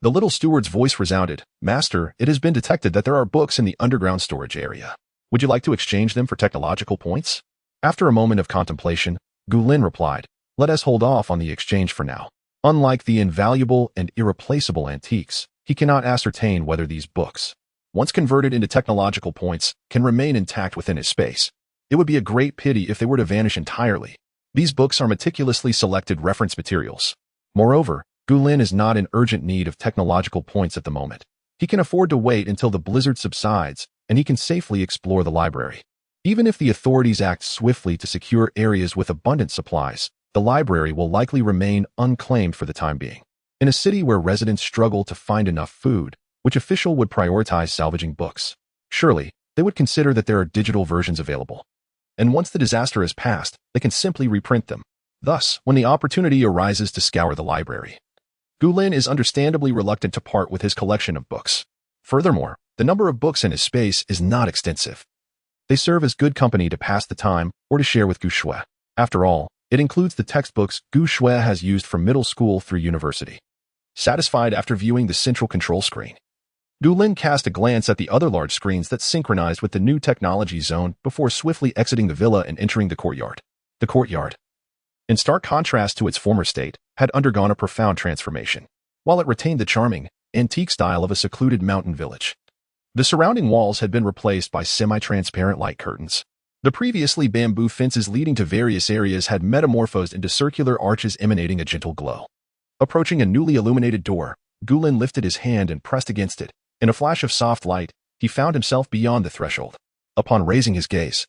the little steward's voice resounded. Master, it has been detected that there are books in the underground storage area. Would you like to exchange them for technological points? After a moment of contemplation, Gu Lin replied, let us hold off on the exchange for now. Unlike the invaluable and irreplaceable antiques, he cannot ascertain whether these books, once converted into technological points, can remain intact within his space. It would be a great pity if they were to vanish entirely. These books are meticulously selected reference materials. Moreover, Gu Lin is not in urgent need of technological points at the moment. He can afford to wait until the blizzard subsides, and he can safely explore the library. Even if the authorities act swiftly to secure areas with abundant supplies, the library will likely remain unclaimed for the time being. In a city where residents struggle to find enough food, which official would prioritize salvaging books? Surely, they would consider that there are digital versions available. And once the disaster has passed, they can simply reprint them. Thus, when the opportunity arises to scour the library, Gu Lin is understandably reluctant to part with his collection of books. Furthermore, the number of books in his space is not extensive. They serve as good company to pass the time or to share with Gu Shui. After all, it includes the textbooks Gu Shui has used from middle school through university. Satisfied after viewing the central control screen, Gu Lin cast a glance at the other large screens that synchronized with the new technology zone before swiftly exiting the villa and entering the courtyard. The courtyard. in stark contrast to its former state, had undergone a profound transformation. While it retained the charming, antique style of a secluded mountain village, the surrounding walls had been replaced by semi-transparent light curtains. The previously bamboo fences leading to various areas had metamorphosed into circular arches emanating a gentle glow. Approaching a newly illuminated door, Gulin lifted his hand and pressed against it. In a flash of soft light, he found himself beyond the threshold. Upon raising his gaze,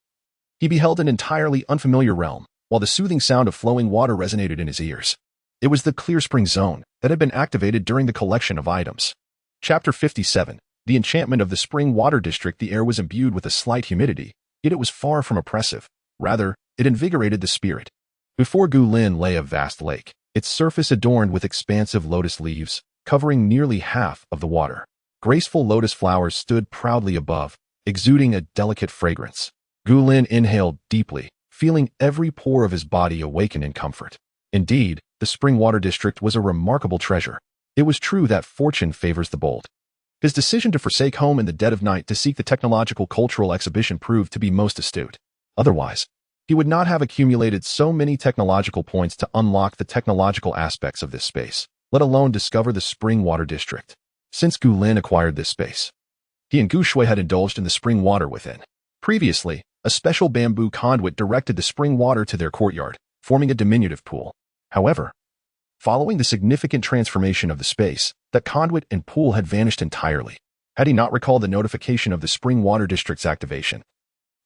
he beheld an entirely unfamiliar realm, while the soothing sound of flowing water resonated in his ears. It was the Clear Spring Zone that had been activated during the collection of items. Chapter 57. The enchantment of the Spring Water District. The air was imbued with a slight humidity, yet it was far from oppressive. Rather, it invigorated the spirit. Before Gulin lay a vast lake, its surface adorned with expansive lotus leaves, covering nearly half of the water. Graceful lotus flowers stood proudly above, exuding a delicate fragrance. Gulin inhaled deeply, feeling every pore of his body awaken in comfort. Indeed, the Spring Water District was a remarkable treasure. It was true that fortune favors the bold. His decision to forsake home in the dead of night to seek the technological cultural exhibition proved to be most astute. Otherwise, he would not have accumulated so many technological points to unlock the technological aspects of this space, let alone discover the Spring Water District. Since Gulin acquired this space, he and Gu Shui had indulged in the spring water within. Previously, a special bamboo conduit directed the spring water to their courtyard, forming a diminutive pool. However, following the significant transformation of the space, that conduit and pool had vanished entirely. Had he not recalled the notification of the Spring Water District's activation,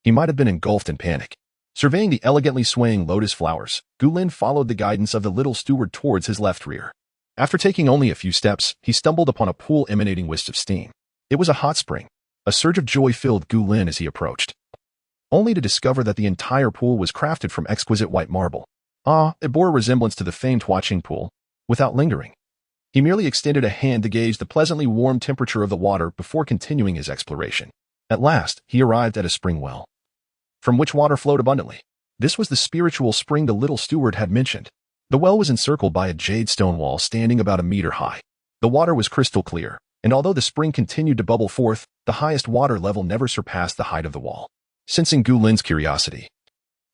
he might have been engulfed in panic. Surveying the elegantly swaying lotus flowers, Gulin followed the guidance of the little steward towards his left rear. After taking only a few steps, he stumbled upon a pool emanating wisps of steam. It was a hot spring. A surge of joy filled Gulin as he approached, only to discover that the entire pool was crafted from exquisite white marble. It bore a resemblance to the famed Huaqing pool. Without lingering, he merely extended a hand to gauge the pleasantly warm temperature of the water before continuing his exploration. At last, he arrived at a spring well, from which water flowed abundantly. This was the spiritual spring the little steward had mentioned. The well was encircled by a jade stone wall standing about a meter high. The water was crystal clear, and although the spring continued to bubble forth, the highest water level never surpassed the height of the wall. Sensing Gulin's curiosity,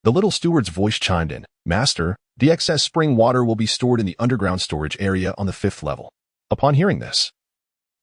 the little steward's voice chimed in. "Master, the excess spring water will be stored in the underground storage area on the 5th level." Upon hearing this,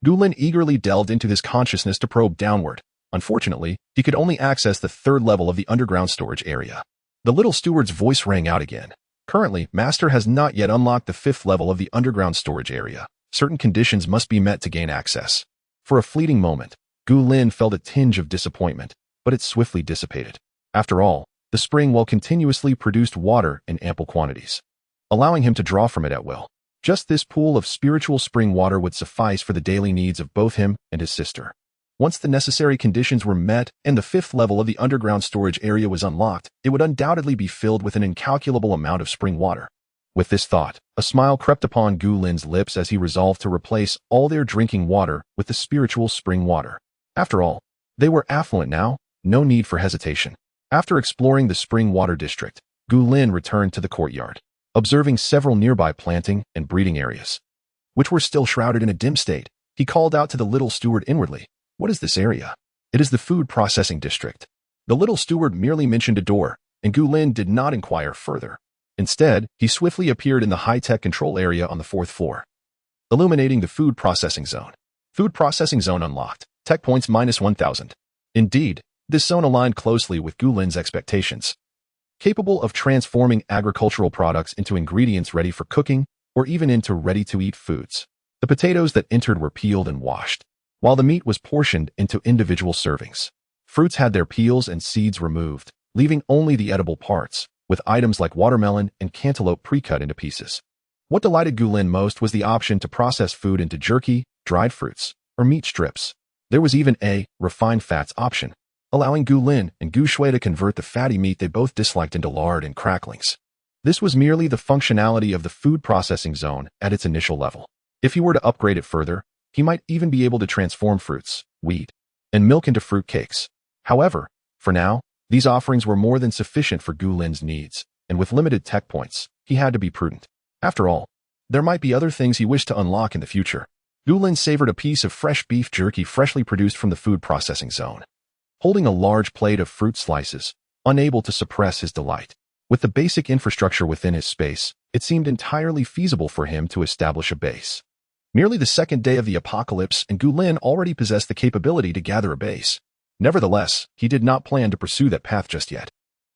Gulin eagerly delved into his consciousness to probe downward. Unfortunately, he could only access the 3rd level of the underground storage area. The little steward's voice rang out again. "Currently, Master has not yet unlocked the 5th level of the underground storage area. Certain conditions must be met to gain access." For a fleeting moment, Gulin felt a tinge of disappointment, but it swiftly dissipated. After all, the spring well continuously produced water in ample quantities, allowing him to draw from it at will. Just this pool of spiritual spring water would suffice for the daily needs of both him and his sister. Once the necessary conditions were met and the 5th level of the underground storage area was unlocked, it would undoubtedly be filled with an incalculable amount of spring water. With this thought, a smile crept upon Gulin's lips as he resolved to replace all their drinking water with the spiritual spring water. After all, they were affluent now, no need for hesitation. After exploring the Spring Water District, Gulin returned to the courtyard, observing several nearby planting and breeding areas, which were still shrouded in a dim state. He called out to the little steward inwardly, "What is this area?" "It is the Food Processing District." The little steward merely mentioned a door, and Gulin did not inquire further. Instead, he swiftly appeared in the high-tech control area on the 4th floor, illuminating the Food Processing Zone. Food Processing Zone unlocked. Tech points -1000. Indeed, this zone aligned closely with Gulin's expectations, capable of transforming agricultural products into ingredients ready for cooking or even into ready-to-eat foods. The potatoes that entered were peeled and washed, while the meat was portioned into individual servings. Fruits had their peels and seeds removed, leaving only the edible parts, with items like watermelon and cantaloupe pre-cut into pieces. What delighted Gulin most was the option to process food into jerky, dried fruits, or meat strips. There was even a refined fats option, allowing Gulin and Gu Shui to convert the fatty meat they both disliked into lard and cracklings. This was merely the functionality of the food processing zone at its initial level. If he were to upgrade it further, he might even be able to transform fruits, wheat, and milk into fruit cakes. However, for now, these offerings were more than sufficient for Gulin's needs, and with limited tech points, he had to be prudent. After all, there might be other things he wished to unlock in the future. Gulin savored a piece of fresh beef jerky freshly produced from the food processing zone, holding a large plate of fruit slices, unable to suppress his delight. With the basic infrastructure within his space, it seemed entirely feasible for him to establish a base. Nearly the second day of the apocalypse, and Gu Lin already possessed the capability to gather a base. Nevertheless, he did not plan to pursue that path just yet.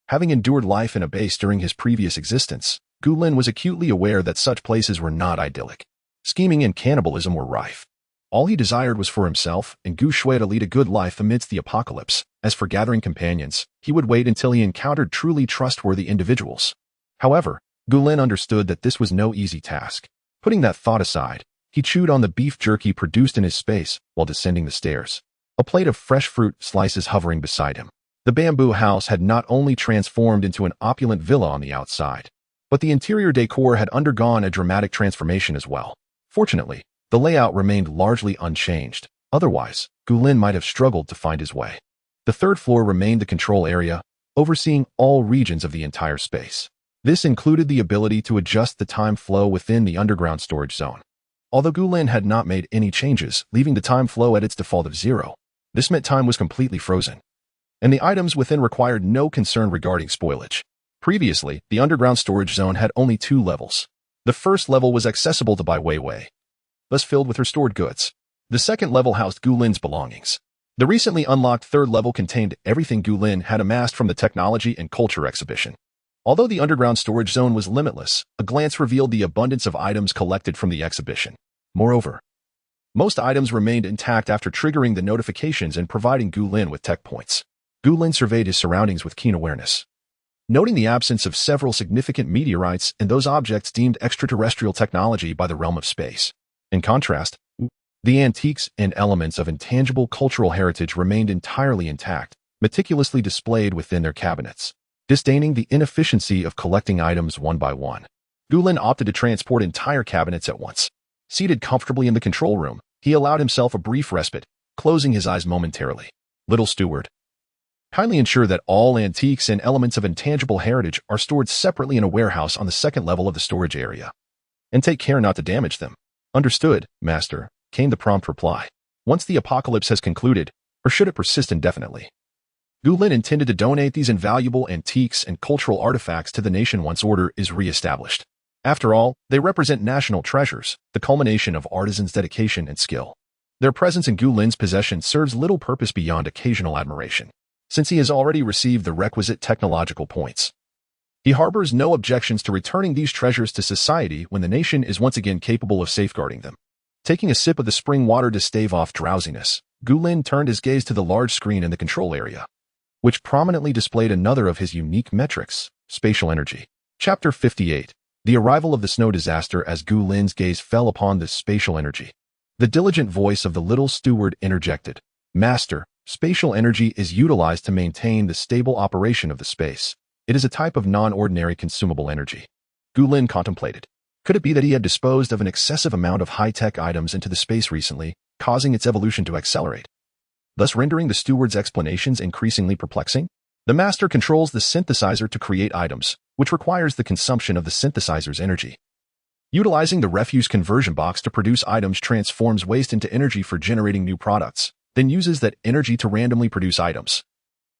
Having endured life in a base during his previous existence, Gu Lin was acutely aware that such places were not idyllic. Scheming and cannibalism were rife. All he desired was for himself and Gu Shui to lead a good life amidst the apocalypse. As for gathering companions, he would wait until he encountered truly trustworthy individuals. However, Gu Lin understood that this was no easy task. Putting that thought aside, he chewed on the beef jerky produced in his space while descending the stairs, a plate of fresh fruit slices hovering beside him. The bamboo house had not only transformed into an opulent villa on the outside, but the interior decor had undergone a dramatic transformation as well. Fortunately, the layout remained largely unchanged. Otherwise, Gu Lin might have struggled to find his way. The third floor remained the control area, overseeing all regions of the entire space. This included the ability to adjust the time flow within the underground storage zone. Although Gu Lin had not made any changes, leaving the time flow at its default of 0, this meant time was completely frozen, and the items within required no concern regarding spoilage. Previously, the underground storage zone had only 2 levels. The first level was accessible to Bai Weiwei, thus filled with her stored goods. The second level housed Gu Lin's belongings. The recently unlocked third level contained everything Gu Lin had amassed from the technology and culture exhibition. Although the underground storage zone was limitless, a glance revealed the abundance of items collected from the exhibition. Moreover, most items remained intact after triggering the notifications and providing Gu Lin with tech points. Gu Lin surveyed his surroundings with keen awareness, noting the absence of several significant meteorites and those objects deemed extraterrestrial technology by the realm of space. In contrast, the antiques and elements of intangible cultural heritage remained entirely intact, meticulously displayed within their cabinets. Disdaining the inefficiency of collecting items one by one, Gu Lin opted to transport entire cabinets at once. Seated comfortably in the control room, he allowed himself a brief respite, closing his eyes momentarily. Little steward, kindly ensure that all antiques and elements of intangible heritage are stored separately in a warehouse on the second level of the storage area. And take care not to damage them. Understood, master, came the prompt reply. Once the apocalypse has concluded, or should it persist indefinitely, Gu Lin intended to donate these invaluable antiques and cultural artifacts to the nation once order is re-established. After all, they represent national treasures, the culmination of artisans' dedication and skill. Their presence in Gu Lin's possession serves little purpose beyond occasional admiration, since he has already received the requisite technological points. He harbors no objections to returning these treasures to society when the nation is once again capable of safeguarding them. Taking a sip of the spring water to stave off drowsiness, Gu Lin turned his gaze to the large screen in the control area, which prominently displayed another of his unique metrics, spatial energy. Chapter 58. The arrival of the snow disaster. As Gu Lin's gaze fell upon this spatial energy, the diligent voice of the little steward interjected. Master, spatial energy is utilized to maintain the stable operation of the space. It is a type of non-ordinary consumable energy. Gu Lin contemplated. Could it be that he had disposed of an excessive amount of high-tech items into the space recently, causing its evolution to accelerate, thus rendering the steward's explanations increasingly perplexing? The master controls the synthesizer to create items, which requires the consumption of the synthesizer's energy. Utilizing the refuse conversion box to produce items transforms waste into energy for generating new products, then uses that energy to randomly produce items.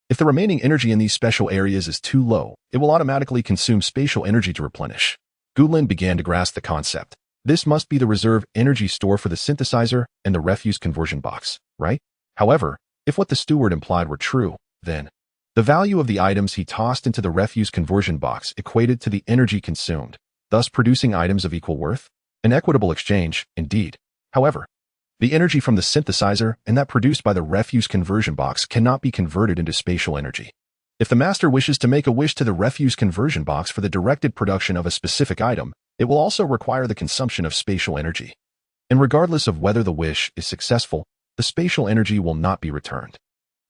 If the remaining energy in these special areas is too low, it will automatically consume spatial energy to replenish. Gu Lin began to grasp the concept. This must be the reserve energy store for the synthesizer and the refuse conversion box, right? However, if what the steward implied were true, then the value of the items he tossed into the refuse conversion box equated to the energy consumed, thus producing items of equal worth. An equitable exchange, indeed. However, the energy from the synthesizer and that produced by the refuse conversion box cannot be converted into spatial energy. If the master wishes to make a wish to the refuse conversion box for the directed production of a specific item, it will also require the consumption of spatial energy. And regardless of whether the wish is successful, the spatial energy will not be returned.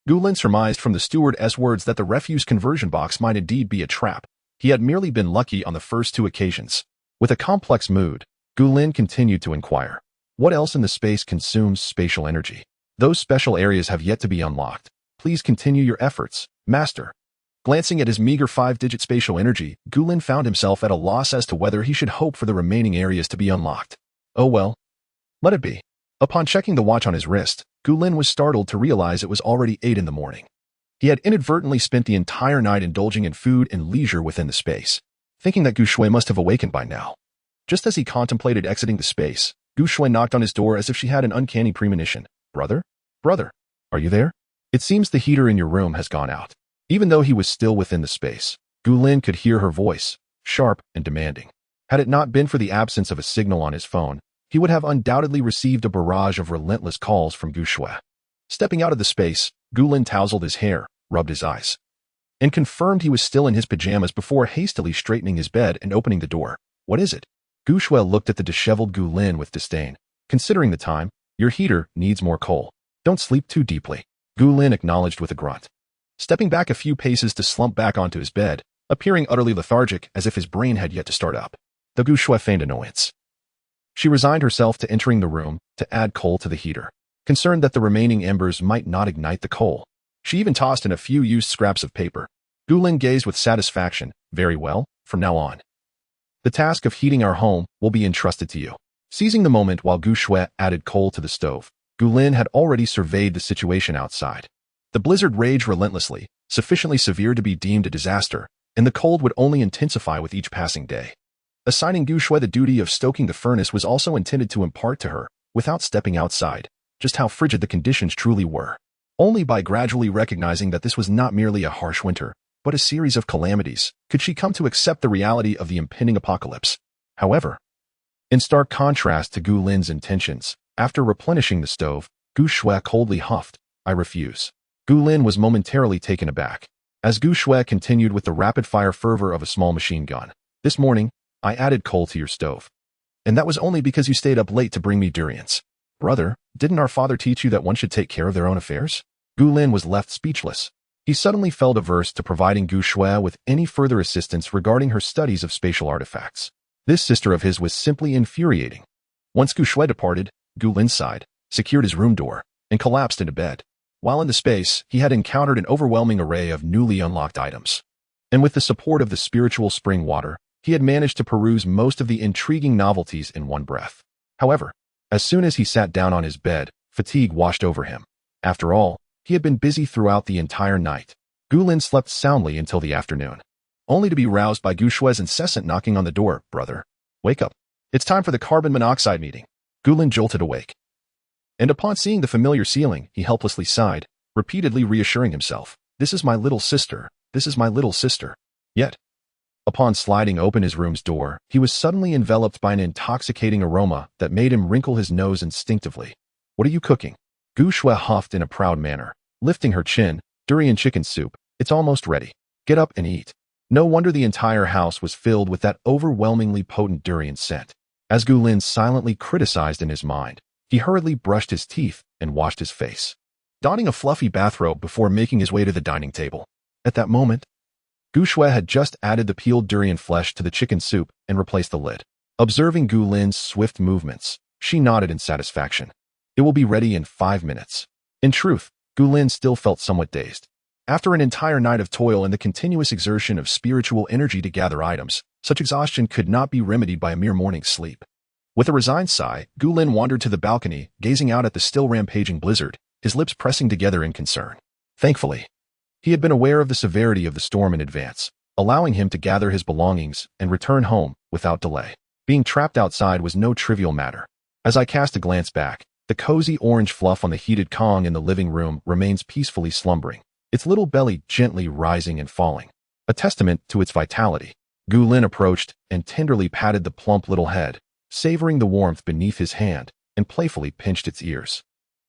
Gu Lin surmised from the steward's words that the refuse conversion box might indeed be a trap. He had merely been lucky on the first 2 occasions. With a complex mood, Gu Lin continued to inquire. What else in the space consumes spatial energy? Those special areas have yet to be unlocked. Please continue your efforts, master. Glancing at his meager 5-digit spatial energy, Gu Lin found himself at a loss as to whether he should hope for the remaining areas to be unlocked. Oh well, let it be. Upon checking the watch on his wrist, Gu Lin was startled to realize it was already 8 in the morning. He had inadvertently spent the entire night indulging in food and leisure within the space, thinking that Gu Shui must have awakened by now. Just as he contemplated exiting the space, Gu Shui knocked on his door as if she had an uncanny premonition. Brother? Brother, are you there? It seems the heater in your room has gone out. Even though he was still within the space, Gu Lin could hear her voice, sharp and demanding. Had it not been for the absence of a signal on his phone, he would have undoubtedly received a barrage of relentless calls from Gu Shui. Stepping out of the space, Gu Lin tousled his hair, rubbed his eyes, and confirmed he was still in his pajamas before hastily straightening his bed and opening the door. What is it? Gu Shui looked at the disheveled Gu Lin with disdain. Considering the time, your heater needs more coal. Don't sleep too deeply. Gu Lin acknowledged with a grunt, stepping back a few paces to slump back onto his bed, appearing utterly lethargic as if his brain had yet to start up. Though Gu Shui feigned annoyance, she resigned herself to entering the room to add coal to the heater, concerned that the remaining embers might not ignite the coal. She even tossed in a few used scraps of paper. Gu Lin gazed with satisfaction. Very well, from now on, the task of heating our home will be entrusted to you. Seizing the moment while Gu Shui added coal to the stove, Gu Lin had already surveyed the situation outside. The blizzard raged relentlessly, sufficiently severe to be deemed a disaster, and the cold would only intensify with each passing day. Assigning Gu Shui the duty of stoking the furnace was also intended to impart to her, without stepping outside, just how frigid the conditions truly were. Only by gradually recognizing that this was not merely a harsh winter, but a series of calamities, could she come to accept the reality of the impending apocalypse. However, in stark contrast to Gu Lin's intentions, after replenishing the stove, Gu Shui coldly huffed, I refuse. Gu Lin was momentarily taken aback, as Gu Shui continued with the rapid-fire fervor of a small machine gun. This morning, I added coal to your stove. And that was only because you stayed up late to bring me durians. Brother, didn't our father teach you that one should take care of their own affairs? Gu Lin was left speechless. He suddenly felt averse to providing Gu Shui with any further assistance regarding her studies of spatial artifacts. This sister of his was simply infuriating. Once Gu Shui departed, Gu Lin sighed, secured his room door, and collapsed into bed. While in the space, he had encountered an overwhelming array of newly unlocked items. And with the support of the spiritual spring water, he had managed to peruse most of the intriguing novelties in one breath. However, as soon as he sat down on his bed, fatigue washed over him. After all, he had been busy throughout the entire night. Gu Lin slept soundly until the afternoon, only to be roused by Gu Shui's incessant knocking on the door. Brother, wake up. It's time for the carbon monoxide meeting. Gu Lin jolted awake, and upon seeing the familiar ceiling, he helplessly sighed, repeatedly reassuring himself, this is my little sister, this is my little sister. Yet, upon sliding open his room's door, he was suddenly enveloped by an intoxicating aroma that made him wrinkle his nose instinctively. What are you cooking? Gu Shui huffed in a proud manner, lifting her chin. Durian chicken soup. It's almost ready. Get up and eat. No wonder the entire house was filled with that overwhelmingly potent durian scent. As Gu Lin silently criticized in his mind, he hurriedly brushed his teeth and washed his face, donning a fluffy bathrobe before making his way to the dining table. At that moment, Gu Shui had just added the peeled durian flesh to the chicken soup and replaced the lid. Observing Gu Lin's swift movements, she nodded in satisfaction. It will be ready in 5 minutes. In truth, Gu Lin still felt somewhat dazed. After an entire night of toil and the continuous exertion of spiritual energy to gather items, such exhaustion could not be remedied by a mere morning's sleep. With a resigned sigh, Gu Lin wandered to the balcony, gazing out at the still rampaging blizzard, his lips pressing together in concern. Thankfully, he had been aware of the severity of the storm in advance, allowing him to gather his belongings and return home without delay. Being trapped outside was no trivial matter. As I cast a glance back, the cozy orange fluff on the heated Kong in the living room remains peacefully slumbering, its little belly gently rising and falling, a testament to its vitality. Gu Lin approached and tenderly patted the plump little head, savoring the warmth beneath his hand, and playfully pinched its ears.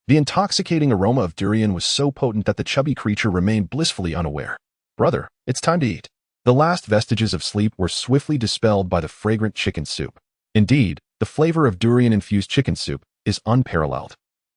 The intoxicating aroma of durian was so potent that the chubby creature remained blissfully unaware. Brother, it's time to eat. The last vestiges of sleep were swiftly dispelled by the fragrant chicken soup. Indeed, the flavor of durian-infused chicken soup is unparalleled.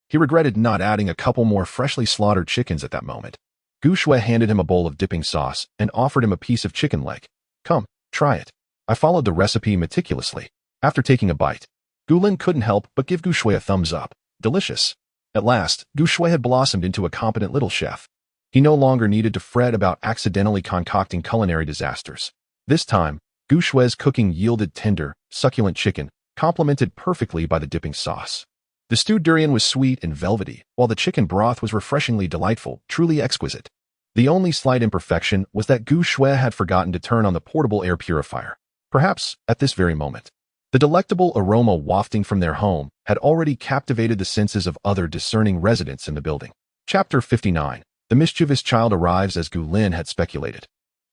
He regretted not adding a couple more freshly slaughtered chickens at that moment. Gu Shui handed him a bowl of dipping sauce and offered him a piece of chicken leg. Come, try it. I followed the recipe meticulously. After taking a bite, Gu Lin couldn't help but give Gu Shui a thumbs up. Delicious. At last, Gu Shui had blossomed into a competent little chef. He no longer needed to fret about accidentally concocting culinary disasters. This time, Gu Shui's cooking yielded tender, succulent chicken, complemented perfectly by the dipping sauce. The stewed durian was sweet and velvety, while the chicken broth was refreshingly delightful, truly exquisite. The only slight imperfection was that Gu Shui had forgotten to turn on the portable air purifier. Perhaps, at this very moment, the delectable aroma wafting from their home had already captivated the senses of other discerning residents in the building. Chapter 59. The mischievous child arrives as Gu Lin had speculated.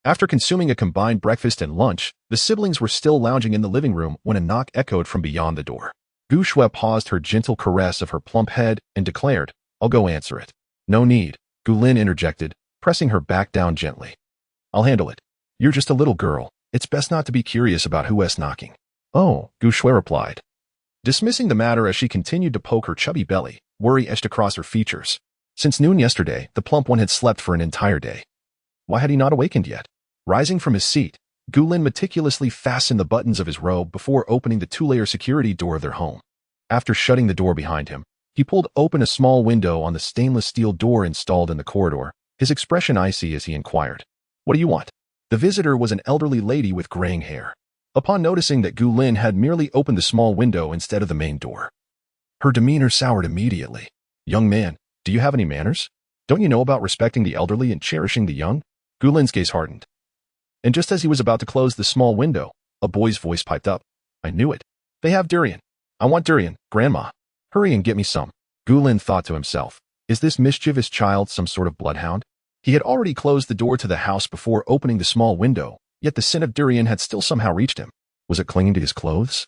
After consuming a combined breakfast and lunch, the siblings were still lounging in the living room when a knock echoed from beyond the door. Gu Shui paused her gentle caress of her plump head and declared, "I'll go answer it." "No need," Gu Lin interjected, pressing her back down gently. "I'll handle it. You're just a little girl. It's best not to be curious about who's knocking." "Oh," Gu Shui replied, dismissing the matter as she continued to poke her chubby belly, worry etched across her features. Since noon yesterday, the plump one had slept for an entire day. Why had he not awakened yet? Rising from his seat, Gu Lin meticulously fastened the buttons of his robe before opening the two-layer security door of their home. After shutting the door behind him, he pulled open a small window on the stainless steel door installed in the corridor, his expression icy as he inquired, "What do you want?" The visitor was an elderly lady with graying hair. Upon noticing that Gu Lin had merely opened the small window instead of the main door, her demeanor soured immediately. "Young man, do you have any manners? Don't you know about respecting the elderly and cherishing the young?" Gu Lin's gaze hardened. And just as he was about to close the small window, a boy's voice piped up. "I knew it. They have durian. I want durian, Grandma. Hurry and get me some." Gu Lin thought to himself, is this mischievous child some sort of bloodhound? He had already closed the door to the house before opening the small window, yet the scent of durian had still somehow reached him. Was it clinging to his clothes?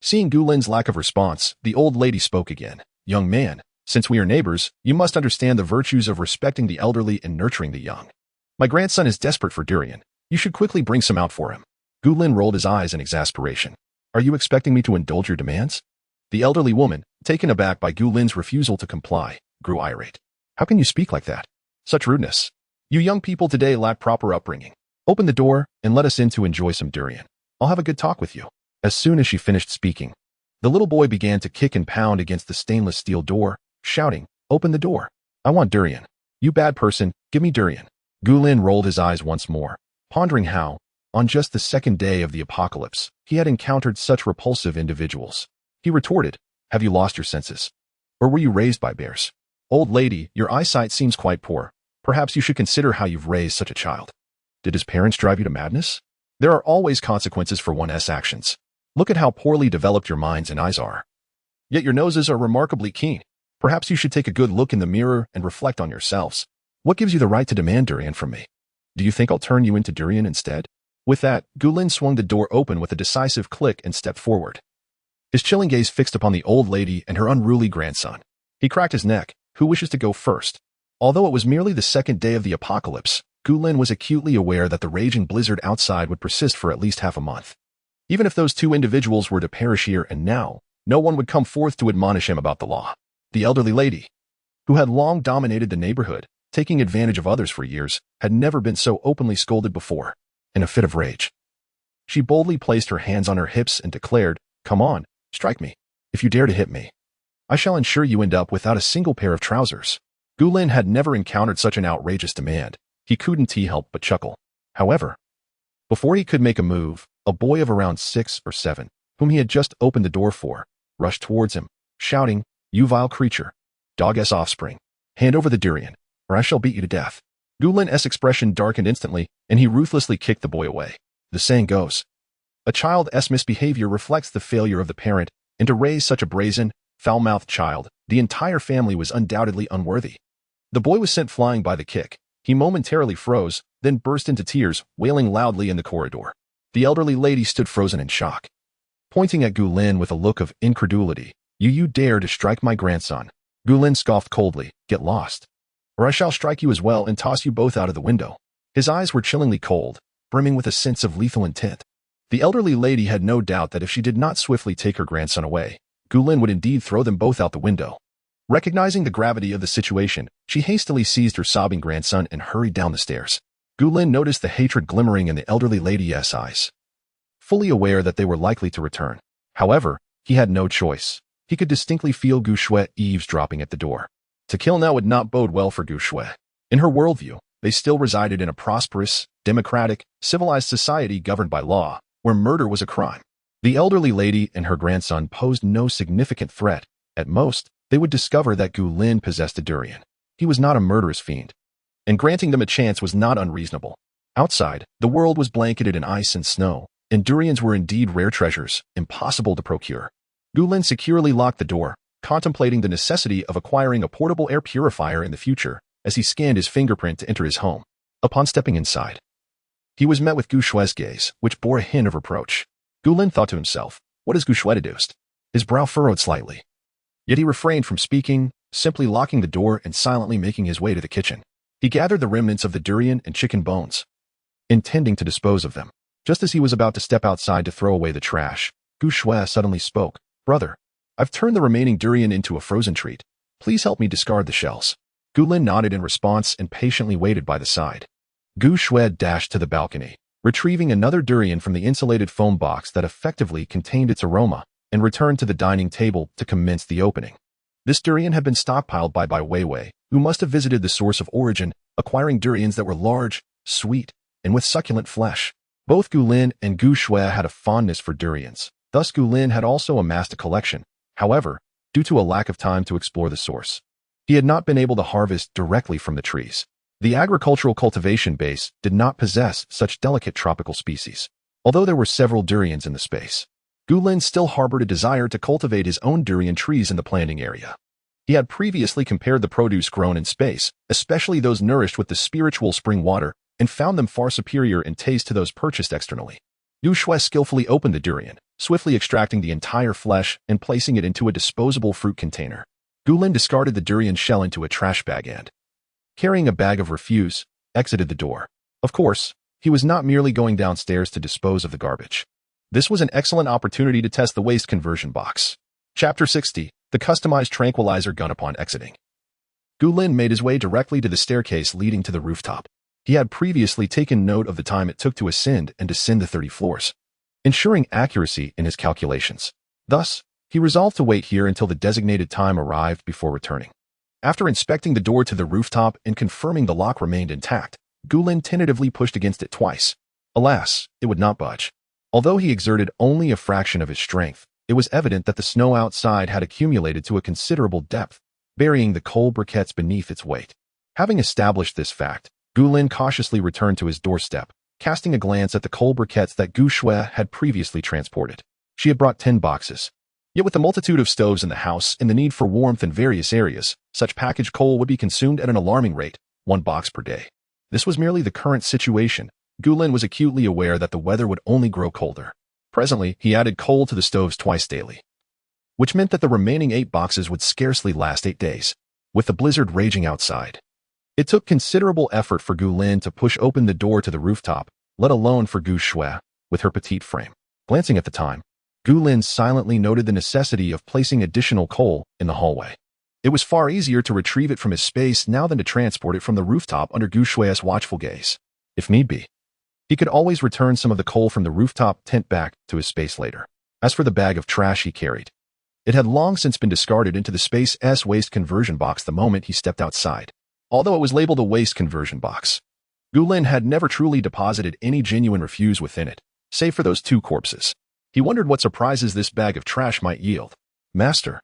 Seeing Gu Lin's lack of response, the old lady spoke again. "Young man, since we are neighbors, you must understand the virtues of respecting the elderly and nurturing the young. My grandson is desperate for durian. You should quickly bring some out for him." Gu Lin rolled his eyes in exasperation. "Are you expecting me to indulge your demands?" The elderly woman, taken aback by Gu Lin's refusal to comply, grew irate. "How can you speak like that? Such rudeness. You young people today lack proper upbringing. Open the door and let us in to enjoy some durian. I'll have a good talk with you." As soon as she finished speaking, the little boy began to kick and pound against the stainless steel door, shouting, "Open the door. I want durian. You bad person, give me durian." Gu Lin rolled his eyes once more, pondering how, on just the second day of the apocalypse, he had encountered such repulsive individuals. He retorted, "Have you lost your senses? Or were you raised by bears? Old lady, your eyesight seems quite poor. Perhaps you should consider how you've raised such a child. Did his parents drive you to madness? There are always consequences for one's actions. Look at how poorly developed your minds and eyes are. Yet your noses are remarkably keen. Perhaps you should take a good look in the mirror and reflect on yourselves. What gives you the right to demand durian from me? Do you think I'll turn you into durian instead?" With that, Gu Lin swung the door open with a decisive click and stepped forward, his chilling gaze fixed upon the old lady and her unruly grandson. He cracked his neck. Who wishes to go first? Although it was merely the second day of the apocalypse, Gu Lin was acutely aware that the raging blizzard outside would persist for at least half a month. Even if those two individuals were to perish here and now, no one would come forth to admonish him about the law. The elderly lady, who had long dominated the neighborhood, taking advantage of others for years, had never been so openly scolded before. In a fit of rage, she boldly placed her hands on her hips and declared, "Come on, strike me. If you dare to hit me, I shall ensure you end up without a single pair of trousers." Gu Lin had never encountered such an outrageous demand. He couldn't help but chuckle. However, before he could make a move, a boy of around 6 or 7, whom he had just opened the door for, rushed towards him, shouting, "You vile creature, dog-s offspring, hand over the durian, or I shall beat you to death." Gu Lin's expression darkened instantly, and he ruthlessly kicked the boy away. The saying goes, a child's misbehavior reflects the failure of the parent, and to raise such a brazen, foul-mouthed child, the entire family was undoubtedly unworthy. The boy was sent flying by the kick. He momentarily froze, then burst into tears, wailing loudly in the corridor. The elderly lady stood frozen in shock, pointing at Gu Lin with a look of incredulity. You dare to strike my grandson?" Gu Lin scoffed coldly, "Get lost, or I shall strike you as well and toss you both out of the window." His eyes were chillingly cold, brimming with a sense of lethal intent. The elderly lady had no doubt that if she did not swiftly take her grandson away, Gu Lin would indeed throw them both out the window. Recognizing the gravity of the situation, she hastily seized her sobbing grandson and hurried down the stairs. Gu Lin noticed the hatred glimmering in the elderly lady's eyes, fully aware that they were likely to return. However, he had no choice. He could distinctly feel Gu Shui eavesdropping at the door. To kill now would not bode well for Gu Shui. In her worldview, they still resided in a prosperous, democratic, civilized society governed by law, where murder was a crime. The elderly lady and her grandson posed no significant threat. At most, they would discover that Gu Lin possessed a durian. He was not a murderous fiend. and granting them a chance was not unreasonable. Outside, the world was blanketed in ice and snow, and durians were indeed rare treasures, impossible to procure. Gulin securely locked the door, contemplating the necessity of acquiring a portable air purifier in the future as he scanned his fingerprint to enter his home. Upon stepping inside, he was met with Gu Shue's gaze, which bore a hint of reproach. Gulin thought to himself, what has Gu Shue deduced? His brow furrowed slightly. Yet he refrained from speaking, simply locking the door and silently making his way to the kitchen. He gathered the remnants of the durian and chicken bones, intending to dispose of them. Just as he was about to step outside to throw away the trash, Gu Shue suddenly spoke. Brother, I've turned the remaining durian into a frozen treat. Please help me discard the shells. Gulin nodded in response and patiently waited by the side. Gu Shue dashed to the balcony, retrieving another durian from the insulated foam box that effectively contained its aroma, and returned to the dining table to commence the opening. This durian had been stockpiled by Bai Weiwei, who must have visited the source of origin, acquiring durians that were large, sweet, and with succulent flesh. Both Gulin and Gu Shue had a fondness for durians. Thus Gulin had also amassed a collection. However, due to a lack of time to explore the source, he had not been able to harvest directly from the trees. The agricultural cultivation base did not possess such delicate tropical species. Although there were several durians in the space, Gulin still harbored a desire to cultivate his own durian trees in the planting area. He had previously compared the produce grown in space, especially those nourished with the spiritual spring water, and found them far superior in taste to those purchased externally. Gu Shue skillfully opened the durian, swiftly extracting the entire flesh and placing it into a disposable fruit container. Gulin discarded the durian shell into a trash bag and, carrying a bag of refuse, exited the door. Of course, he was not merely going downstairs to dispose of the garbage. This was an excellent opportunity to test the waste conversion box. Chapter 60, the customized tranquilizer gun. Upon exiting, Gulin made his way directly to the staircase leading to the rooftop. He had previously taken note of the time it took to ascend and descend the 30 floors, ensuring accuracy in his calculations. Thus, he resolved to wait here until the designated time arrived before returning. After inspecting the door to the rooftop and confirming the lock remained intact, Gulin tentatively pushed against it twice. Alas, it would not budge. Although he exerted only a fraction of his strength, it was evident that the snow outside had accumulated to a considerable depth, burying the coal briquettes beneath its weight. Having established this fact, Gulin cautiously returned to his doorstep, casting a glance at the coal briquettes that Gu Shue had previously transported. She had brought 10 boxes. Yet with the multitude of stoves in the house and the need for warmth in various areas, such packaged coal would be consumed at an alarming rate, 1 box per day. This was merely the current situation. Gulin was acutely aware that the weather would only grow colder. Presently, he added coal to the stoves twice daily, which meant that the remaining 8 boxes would scarcely last 8 days. With the blizzard raging outside, it took considerable effort for Gulin to push open the door to the rooftop, let alone for Gu Shue, with her petite frame. Glancing at the time, Gulin silently noted the necessity of placing additional coal in the hallway. It was far easier to retrieve it from his space now than to transport it from the rooftop under Gu Shue's watchful gaze. If need be, he could always return some of the coal from the rooftop tent back to his space later. As for the bag of trash he carried, it had long since been discarded into the Space's waste conversion box the moment he stepped outside. Although it was labeled a waste conversion box, Gulin had never truly deposited any genuine refuse within it, save for those 2 corpses. He wondered what surprises this bag of trash might yield. Master,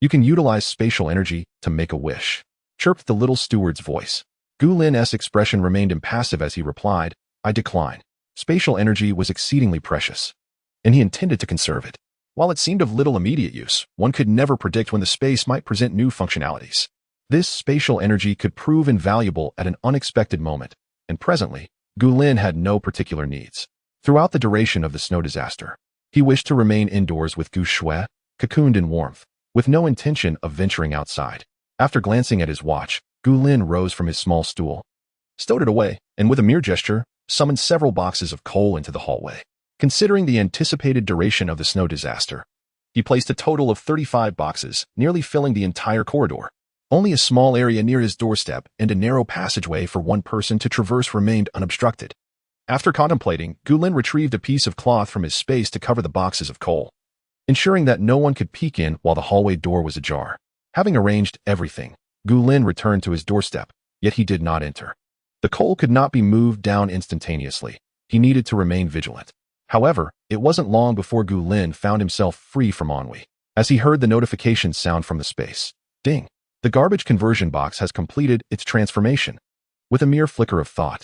you can utilize spatial energy to make a wish, chirped the little steward's voice. Gulin's expression remained impassive as he replied, I decline. Spatial energy was exceedingly precious, and he intended to conserve it. While it seemed of little immediate use, one could never predict when the space might present new functionalities. This spatial energy could prove invaluable at an unexpected moment, and presently, Gulin had no particular needs. Throughout the duration of the snow disaster, he wished to remain indoors with Gu Shue, cocooned in warmth, with no intention of venturing outside. After glancing at his watch, Gulin rose from his small stool, stowed it away, and with a mere gesture, summoned several boxes of coal into the hallway. Considering the anticipated duration of the snow disaster, he placed a total of 35 boxes, nearly filling the entire corridor. Only a small area near his doorstep and a narrow passageway for one person to traverse remained unobstructed. After contemplating, Gulin retrieved a piece of cloth from his space to cover the boxes of coal, ensuring that no one could peek in while the hallway door was ajar. Having arranged everything, Gulin returned to his doorstep, yet he did not enter. The coal could not be moved down instantaneously. He needed to remain vigilant. However, it wasn't long before Gulin found himself free from ennui, as he heard the notification sound from the space. Ding! The garbage conversion box has completed its transformation. With a mere flicker of thought,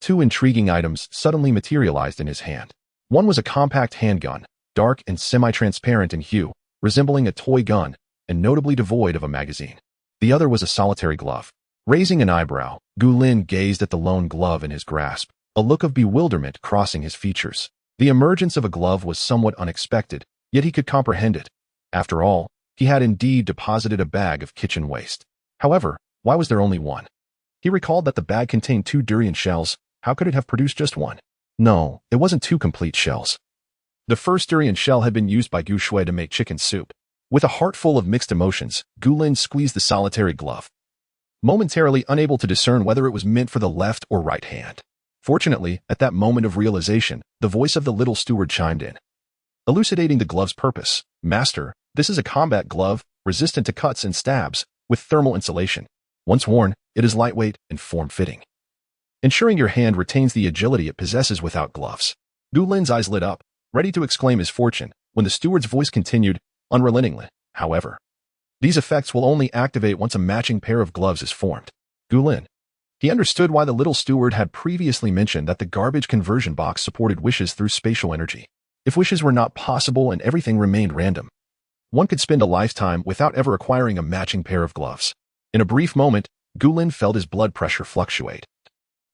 two intriguing items suddenly materialized in his hand. One was a compact handgun, dark and semi-transparent in hue, resembling a toy gun, and notably devoid of a magazine. The other was a solitary glove. Raising an eyebrow, Gu Lin gazed at the lone glove in his grasp, a look of bewilderment crossing his features. The emergence of a glove was somewhat unexpected, yet he could comprehend it. After all, he had indeed deposited a bag of kitchen waste. However, why was there only one? He recalled that the bag contained 2 durian shells. How could it have produced just one? No, it wasn't 2 complete shells. The first durian shell had been used by Gu Shui to make chicken soup. With a heart full of mixed emotions, Gu Lin squeezed the solitary glove, momentarily unable to discern whether it was meant for the left or right hand. Fortunately, at that moment of realization, the voice of the little steward chimed in, elucidating the glove's purpose. Master, this is a combat glove, resistant to cuts and stabs, with thermal insulation. Once worn, it is lightweight and form-fitting, ensuring your hand retains the agility it possesses without gloves. Gu Lin's eyes lit up, ready to exclaim his fortune, when the steward's voice continued, unrelentingly. However, these effects will only activate once a matching pair of gloves is formed. Gu Lin. He understood why the little steward had previously mentioned that the garbage conversion box supported wishes through spatial energy. If wishes were not possible and everything remained random, one could spend a lifetime without ever acquiring a matching pair of gloves. In a brief moment, Gu Lin felt his blood pressure fluctuate,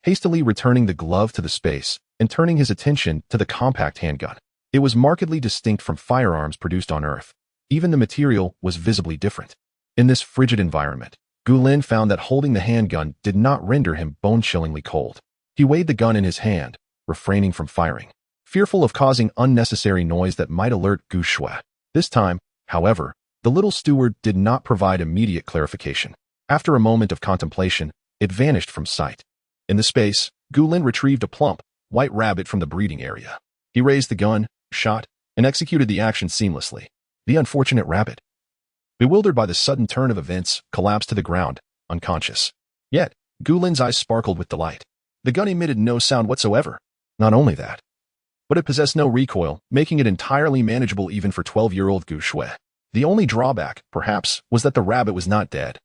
hastily returning the glove to the space and turning his attention to the compact handgun. It was markedly distinct from firearms produced on Earth. Even the material was visibly different. In this frigid environment, Gu Lin found that holding the handgun did not render him bone-chillingly cold. He weighed the gun in his hand, refraining from firing, fearful of causing unnecessary noise that might alert Gu Shui. This time, however, the little steward did not provide immediate clarification. After a moment of contemplation, it vanished from sight. In the space, Gu Lin retrieved a plump, white rabbit from the breeding area. He raised the gun, shot, and executed the action seamlessly. The unfortunate rabbit, bewildered by the sudden turn of events, collapsed to the ground, unconscious. Yet, Gu Lin's eyes sparkled with delight. The gun emitted no sound whatsoever. Not only that, but it possessed no recoil, making it entirely manageable even for 12-year-old Gu Shui. The only drawback, perhaps, was that the rabbit was not dead.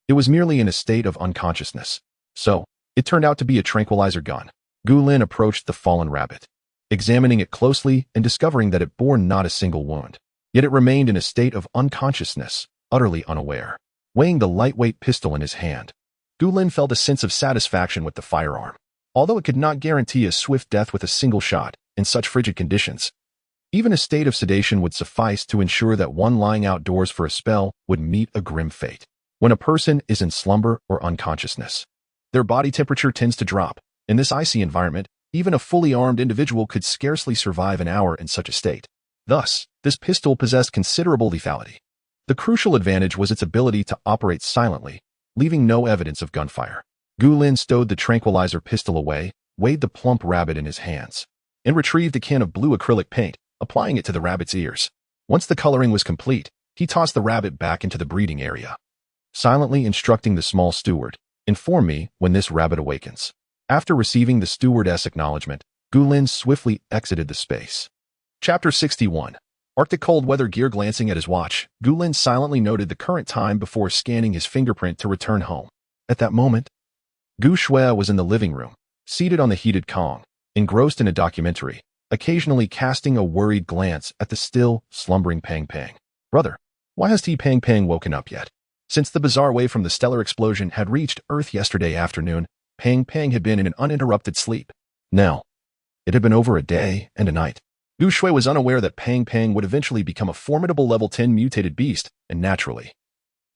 It was merely in a state of unconsciousness. So, it turned out to be a tranquilizer gun. Gu Lin approached the fallen rabbit, examining it closely and discovering that it bore not a single wound. Yet it remained in a state of unconsciousness, utterly unaware. Weighing the lightweight pistol in his hand, Gu Lin felt a sense of satisfaction with the firearm. Although it could not guarantee a swift death with a single shot in such frigid conditions, even a state of sedation would suffice to ensure that one lying outdoors for a spell would meet a grim fate. When a person is in slumber or unconsciousness, their body temperature tends to drop. In this icy environment, even a fully armed individual could scarcely survive an hour in such a state. Thus, this pistol possessed considerable lethality. The crucial advantage was its ability to operate silently, leaving no evidence of gunfire. Gu Lin stowed the tranquilizer pistol away, weighed the plump rabbit in his hands, and retrieved a can of blue acrylic paint, applying it to the rabbit's ears. Once the coloring was complete, he tossed the rabbit back into the breeding area, silently instructing the small steward, "Inform me when this rabbit awakens." After receiving the stewardess' acknowledgement, Gu Lin swiftly exited the space. Chapter 61. Arctic cold weather gear. Glancing at his watch, Gu Lin silently noted the current time before scanning his fingerprint to return home. At that moment, Gu Shui was in the living room, seated on the heated Kong, engrossed in a documentary, occasionally casting a worried glance at the still, slumbering Pang Pang. Brother, why has Pang Pang woken up yet? Since the bizarre wave from the stellar explosion had reached Earth yesterday afternoon, Pang Pang had been in an uninterrupted sleep. Now, it had been over a day and a night. Gu Shui was unaware that Pang Pang would eventually become a formidable level 10 mutated beast, and naturally,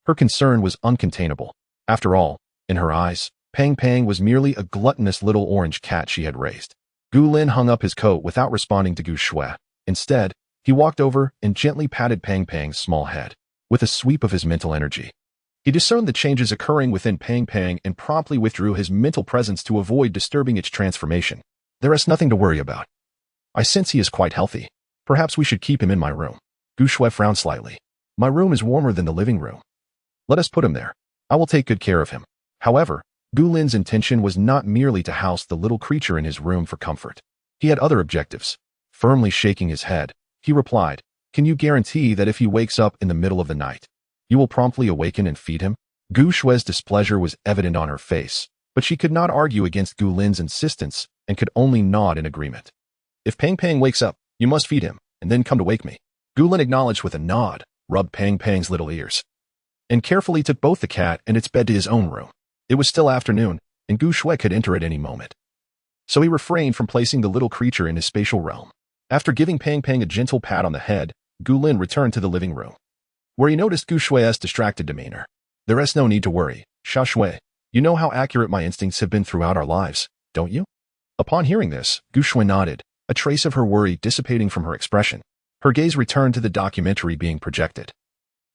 her concern was uncontainable. After all, in her eyes, Pang Pang was merely a gluttonous little orange cat she had raised. Gu Lin hung up his coat without responding to Gu Shui. Instead, he walked over and gently patted Pang Pang's small head. With a sweep of his mental energy, he discerned the changes occurring within Pang Pang and promptly withdrew his mental presence to avoid disturbing its transformation. There is nothing to worry about. I sense he is quite healthy. Perhaps we should keep him in my room. Gu Shui frowned slightly. My room is warmer than the living room. Let us put him there. I will take good care of him. However, Gu Lin's intention was not merely to house the little creature in his room for comfort. He had other objectives. Firmly shaking his head, he replied, "Can you guarantee that if he wakes up in the middle of the night, you will promptly awaken and feed him?" Gu Shui's displeasure was evident on her face, but she could not argue against Gu Lin's insistence and could only nod in agreement. If Pang Pang wakes up, you must feed him, and then come to wake me. Gu Lin acknowledged with a nod, rubbed Pang Pang's little ears, and carefully took both the cat and its bed to his own room. It was still afternoon, and Gu Shui could enter at any moment. So he refrained from placing the little creature in his spatial realm. After giving Pang Pang a gentle pat on the head, Gu Lin returned to the living room, where he noticed Gu Shui's distracted demeanor. There is no need to worry, Xia Shui. You know how accurate my instincts have been throughout our lives, don't you? Upon hearing this, Gu Shui nodded, a trace of her worry dissipating from her expression. Her gaze returned to the documentary being projected.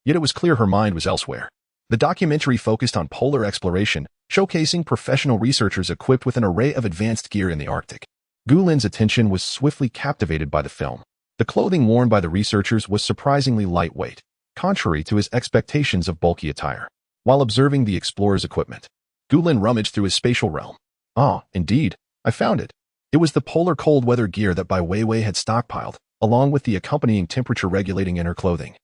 Yet it was clear her mind was elsewhere. The documentary focused on polar exploration, showcasing professional researchers equipped with an array of advanced gear in the Arctic. Gu Lin's attention was swiftly captivated by the film. The clothing worn by the researchers was surprisingly lightweight, contrary to his expectations of bulky attire. While observing the explorer's equipment, Gu Lin rummaged through his spatial realm. Ah, indeed, I found it. It was the polar cold weather gear that Bai Weiwei had stockpiled, along with the accompanying temperature-regulating inner clothing,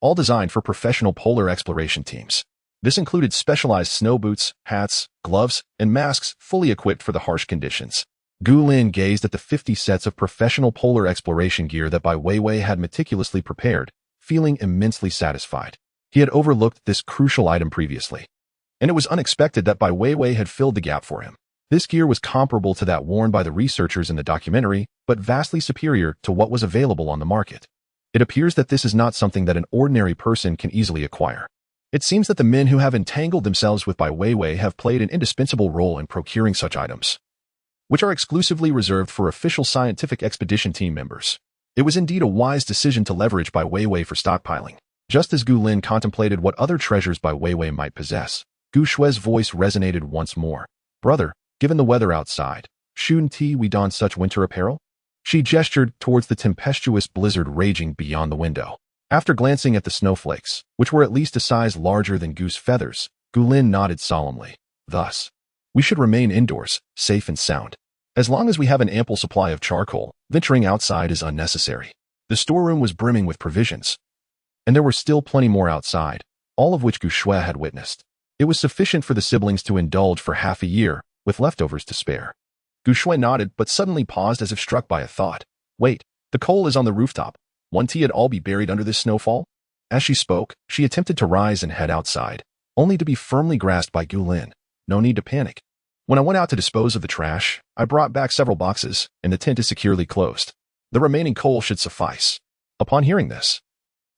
all designed for professional polar exploration teams. This included specialized snow boots, hats, gloves, and masks fully equipped for the harsh conditions. Gu Lin gazed at the 50 sets of professional polar exploration gear that Bai Weiwei had meticulously prepared, feeling immensely satisfied. He had overlooked this crucial item previously, and it was unexpected that Bai Weiwei had filled the gap for him. This gear was comparable to that worn by the researchers in the documentary, but vastly superior to what was available on the market. It appears that this is not something that an ordinary person can easily acquire. It seems that the men who have entangled themselves with Bai Weiwei have played an indispensable role in procuring such items, which are exclusively reserved for official scientific expedition team members. It was indeed a wise decision to leverage Bai Weiwei for stockpiling. Just as Gu Lin contemplated what other treasures Bai Weiwei might possess, Gu Shui's voice resonated once more. Brother, given the weather outside, shouldn't we don such winter apparel? She gestured towards the tempestuous blizzard raging beyond the window. After glancing at the snowflakes, which were at least a size larger than goose feathers, Gu Lin nodded solemnly. Thus, we should remain indoors, safe and sound. As long as we have an ample supply of charcoal, venturing outside is unnecessary. The storeroom was brimming with provisions, and there were still plenty more outside, all of which Gu Shui had witnessed. It was sufficient for the siblings to indulge for half a year, with leftovers to spare. Gu Shui nodded but suddenly paused as if struck by a thought. Wait, the coal is on the rooftop. Won't it all be buried under this snowfall? As she spoke, she attempted to rise and head outside, only to be firmly grasped by Gu Lin. No need to panic. When I went out to dispose of the trash, I brought back several boxes, and the tent is securely closed. The remaining coal should suffice. Upon hearing this,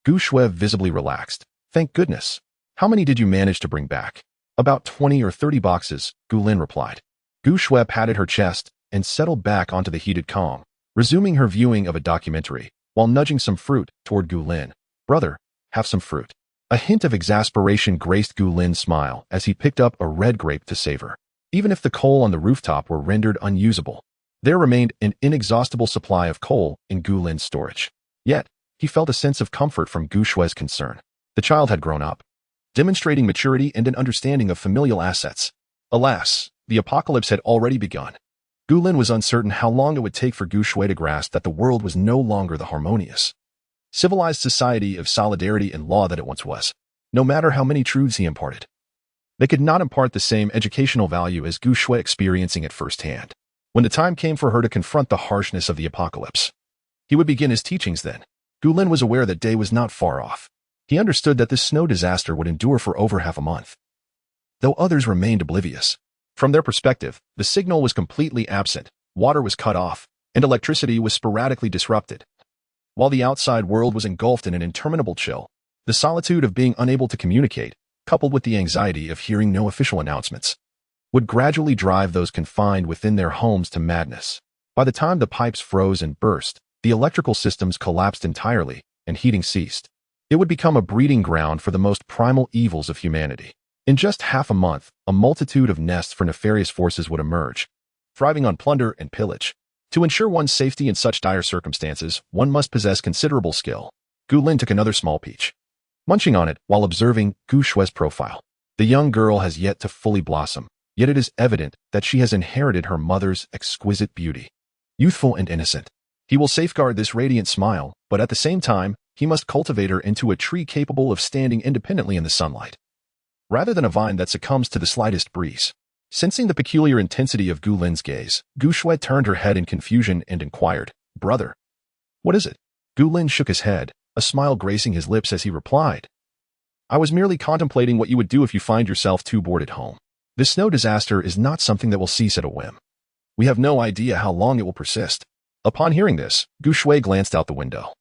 Gu Shui visibly relaxed. Thank goodness. How many did you manage to bring back? About 20 or 30 boxes, Gu Lin replied. Gu Shui patted her chest and settled back onto the heated calm, resuming her viewing of a documentary, while nudging some fruit toward Gu Lin. Brother, have some fruit. A hint of exasperation graced Gu Lin's smile as he picked up a red grape to savor. Even if the coal on the rooftop were rendered unusable, there remained an inexhaustible supply of coal in Gu Lin's storage. Yet, he felt a sense of comfort from Gu Shui's concern. The child had grown up, demonstrating maturity and an understanding of familial assets. Alas, the apocalypse had already begun. Gu Lin was uncertain how long it would take for Gu Shui to grasp that the world was no longer the harmonious, civilized society of solidarity and law that it once was. No matter how many truths he imparted, they could not impart the same educational value as Gu Shui experiencing it firsthand. When the time came for her to confront the harshness of the apocalypse, he would begin his teachings then. Gu Lin was aware that day was not far off. He understood that this snow disaster would endure for over half a month, though others remained oblivious. From their perspective, the signal was completely absent, water was cut off, and electricity was sporadically disrupted. While the outside world was engulfed in an interminable chill, the solitude of being unable to communicate, coupled with the anxiety of hearing no official announcements, would gradually drive those confined within their homes to madness. By the time the pipes froze and burst, the electrical systems collapsed entirely, and heating ceased. It would become a breeding ground for the most primal evils of humanity. In just half a month, a multitude of nests for nefarious forces would emerge, thriving on plunder and pillage. To ensure one's safety in such dire circumstances, one must possess considerable skill. Gu Lin took another small peach, munching on it while observing Gu Shui's profile. The young girl has yet to fully blossom, yet it is evident that she has inherited her mother's exquisite beauty. Youthful and innocent, he will safeguard this radiant smile, but at the same time, he must cultivate her into a tree capable of standing independently in the sunlight, rather than a vine that succumbs to the slightest breeze. Sensing the peculiar intensity of Gu Lin's gaze, Gu Shui turned her head in confusion and inquired, "Brother, what is it?" Gu Lin shook his head, a smile gracing his lips as he replied, "I was merely contemplating what you would do if you find yourself too bored at home. This snow disaster is not something that will cease at a whim. We have no idea how long it will persist." Upon hearing this, Gu Shui glanced out the window.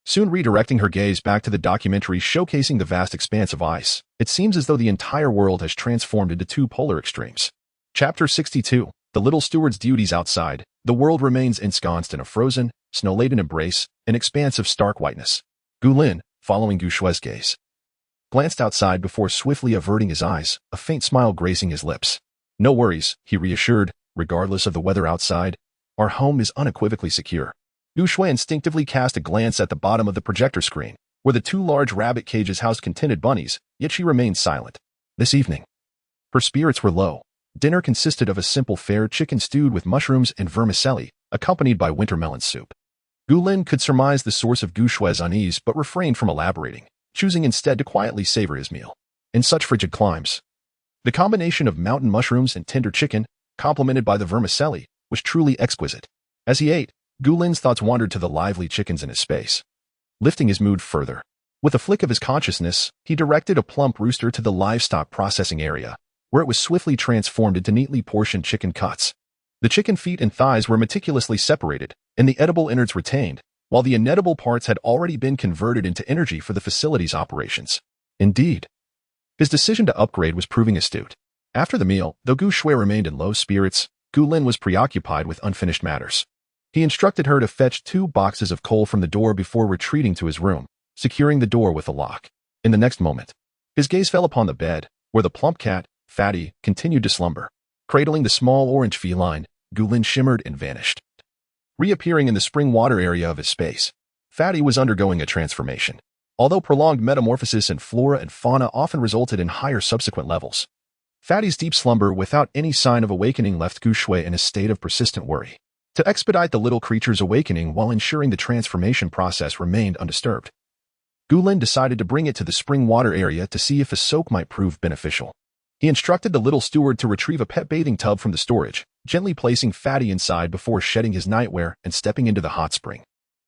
Soon redirecting her gaze back to the documentary showcasing the vast expanse of ice, it seems as though the entire world has transformed into two polar extremes. Chapter 62, The Little Steward's Duties Outside. The world remains ensconced in a frozen, snow-laden embrace, an expanse of stark whiteness. Gu Lin, following Gu Shui's gaze, glanced outside before swiftly averting his eyes, a faint smile gracing his lips. "No worries," he reassured, "regardless of the weather outside, our home is unequivocally secure." Gu Shui instinctively cast a glance at the bottom of the projector screen, where the two large rabbit cages housed contented bunnies, yet she remained silent. This evening, her spirits were low. Dinner consisted of a simple fare chicken stewed with mushrooms and vermicelli, accompanied by winter melon soup. Gu Lin could surmise the source of Gu Shui's unease but refrained from elaborating, choosing instead to quietly savor his meal. In such frigid climes, the combination of mountain mushrooms and tender chicken, complemented by the vermicelli, was truly exquisite. As he ate, Gu Lin's thoughts wandered to the lively chickens in his space, lifting his mood further. With a flick of his consciousness, he directed a plump rooster to the livestock processing area, where it was swiftly transformed into neatly portioned chicken cuts. The chicken feet and thighs were meticulously separated, and the edible innards retained, while the inedible parts had already been converted into energy for the facility's operations. Indeed, his decision to upgrade was proving astute. After the meal, though Gu Shui remained in low spirits, Gu Lin was preoccupied with unfinished matters. He instructed her to fetch 2 boxes of coal from the door before retreating to his room, securing the door with a lock. In the next moment, his gaze fell upon the bed, where the plump cat, Fatty, continued to slumber. Cradling the small orange feline, Gu Lin shimmered and vanished, reappearing in the spring water area of his space. Fatty was undergoing a transformation. Although prolonged metamorphosis in flora and fauna often resulted in higher subsequent levels, Fatty's deep slumber without any sign of awakening left Gu Shui in a state of persistent worry. To expedite the little creature's awakening while ensuring the transformation process remained undisturbed, Gu Lin decided to bring it to the spring water area to see if a soak might prove beneficial. He instructed the little steward to retrieve a pet bathing tub from the storage, gently placing Fatty inside before shedding his nightwear and stepping into the hot spring.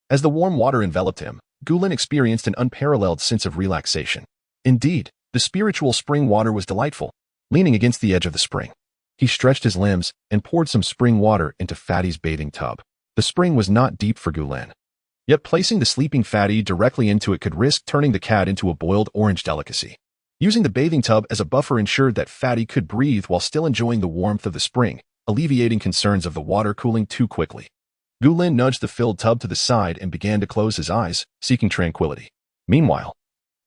As the warm water enveloped him, Gu Lin experienced an unparalleled sense of relaxation. Indeed, the spiritual spring water was delightful. Leaning against the edge of the spring, he stretched his limbs and poured some spring water into Fatty's bathing tub. The spring was not deep for Gu Lin, yet placing the sleeping Fatty directly into it could risk turning the cat into a boiled orange delicacy. Using the bathing tub as a buffer ensured that Fatty could breathe while still enjoying the warmth of the spring, alleviating concerns of the water cooling too quickly. Gu Lin nudged the filled tub to the side and began to close his eyes, seeking tranquility. Meanwhile,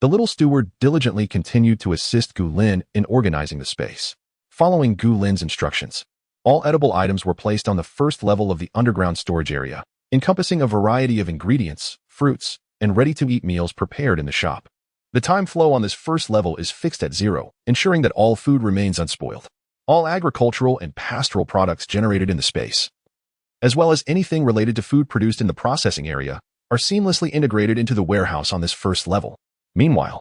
the little steward diligently continued to assist Gu Lin in organizing the space. Following Gu Lin's instructions, all edible items were placed on the first level of the underground storage area, encompassing a variety of ingredients, fruits, and ready-to-eat meals prepared in the shop. The time flow on this first level is fixed at 0, ensuring that all food remains unspoiled. All agricultural and pastoral products generated in the space, as well as anything related to food produced in the processing area, are seamlessly integrated into the warehouse on this first level. Meanwhile,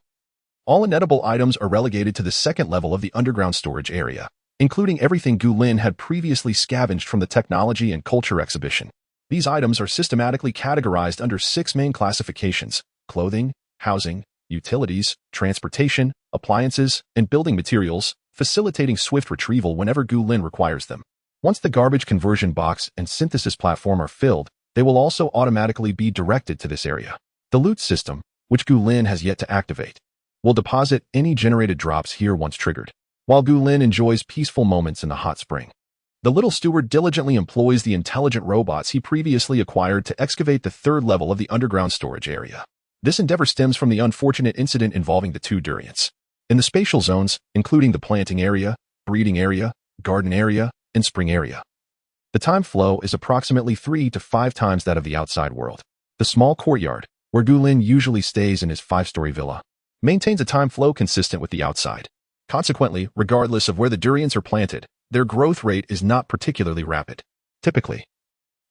all inedible items are relegated to the second level of the underground storage area, including everything Gu Lin had previously scavenged from the technology and culture exhibition. These items are systematically categorized under 6 main classifications: clothing, housing, utilities, transportation, appliances, and building materials, facilitating swift retrieval whenever Gu Lin requires them. Once the garbage conversion box and synthesis platform are filled, they will also automatically be directed to this area. The loot system, which Gu Lin has yet to activate, will deposit any generated drops here once triggered. While Gu Lin enjoys peaceful moments in the hot spring, the little steward diligently employs the intelligent robots he previously acquired to excavate the third level of the underground storage area. This endeavor stems from the unfortunate incident involving the 2 durians. In the spatial zones, including the planting area, breeding area, garden area, and spring area, the time flow is approximately 3 to 5 times that of the outside world. The small courtyard, where Gu Lin usually stays in his 5-story villa, maintains a time flow consistent with the outside. Consequently, regardless of where the durians are planted, their growth rate is not particularly rapid. Typically,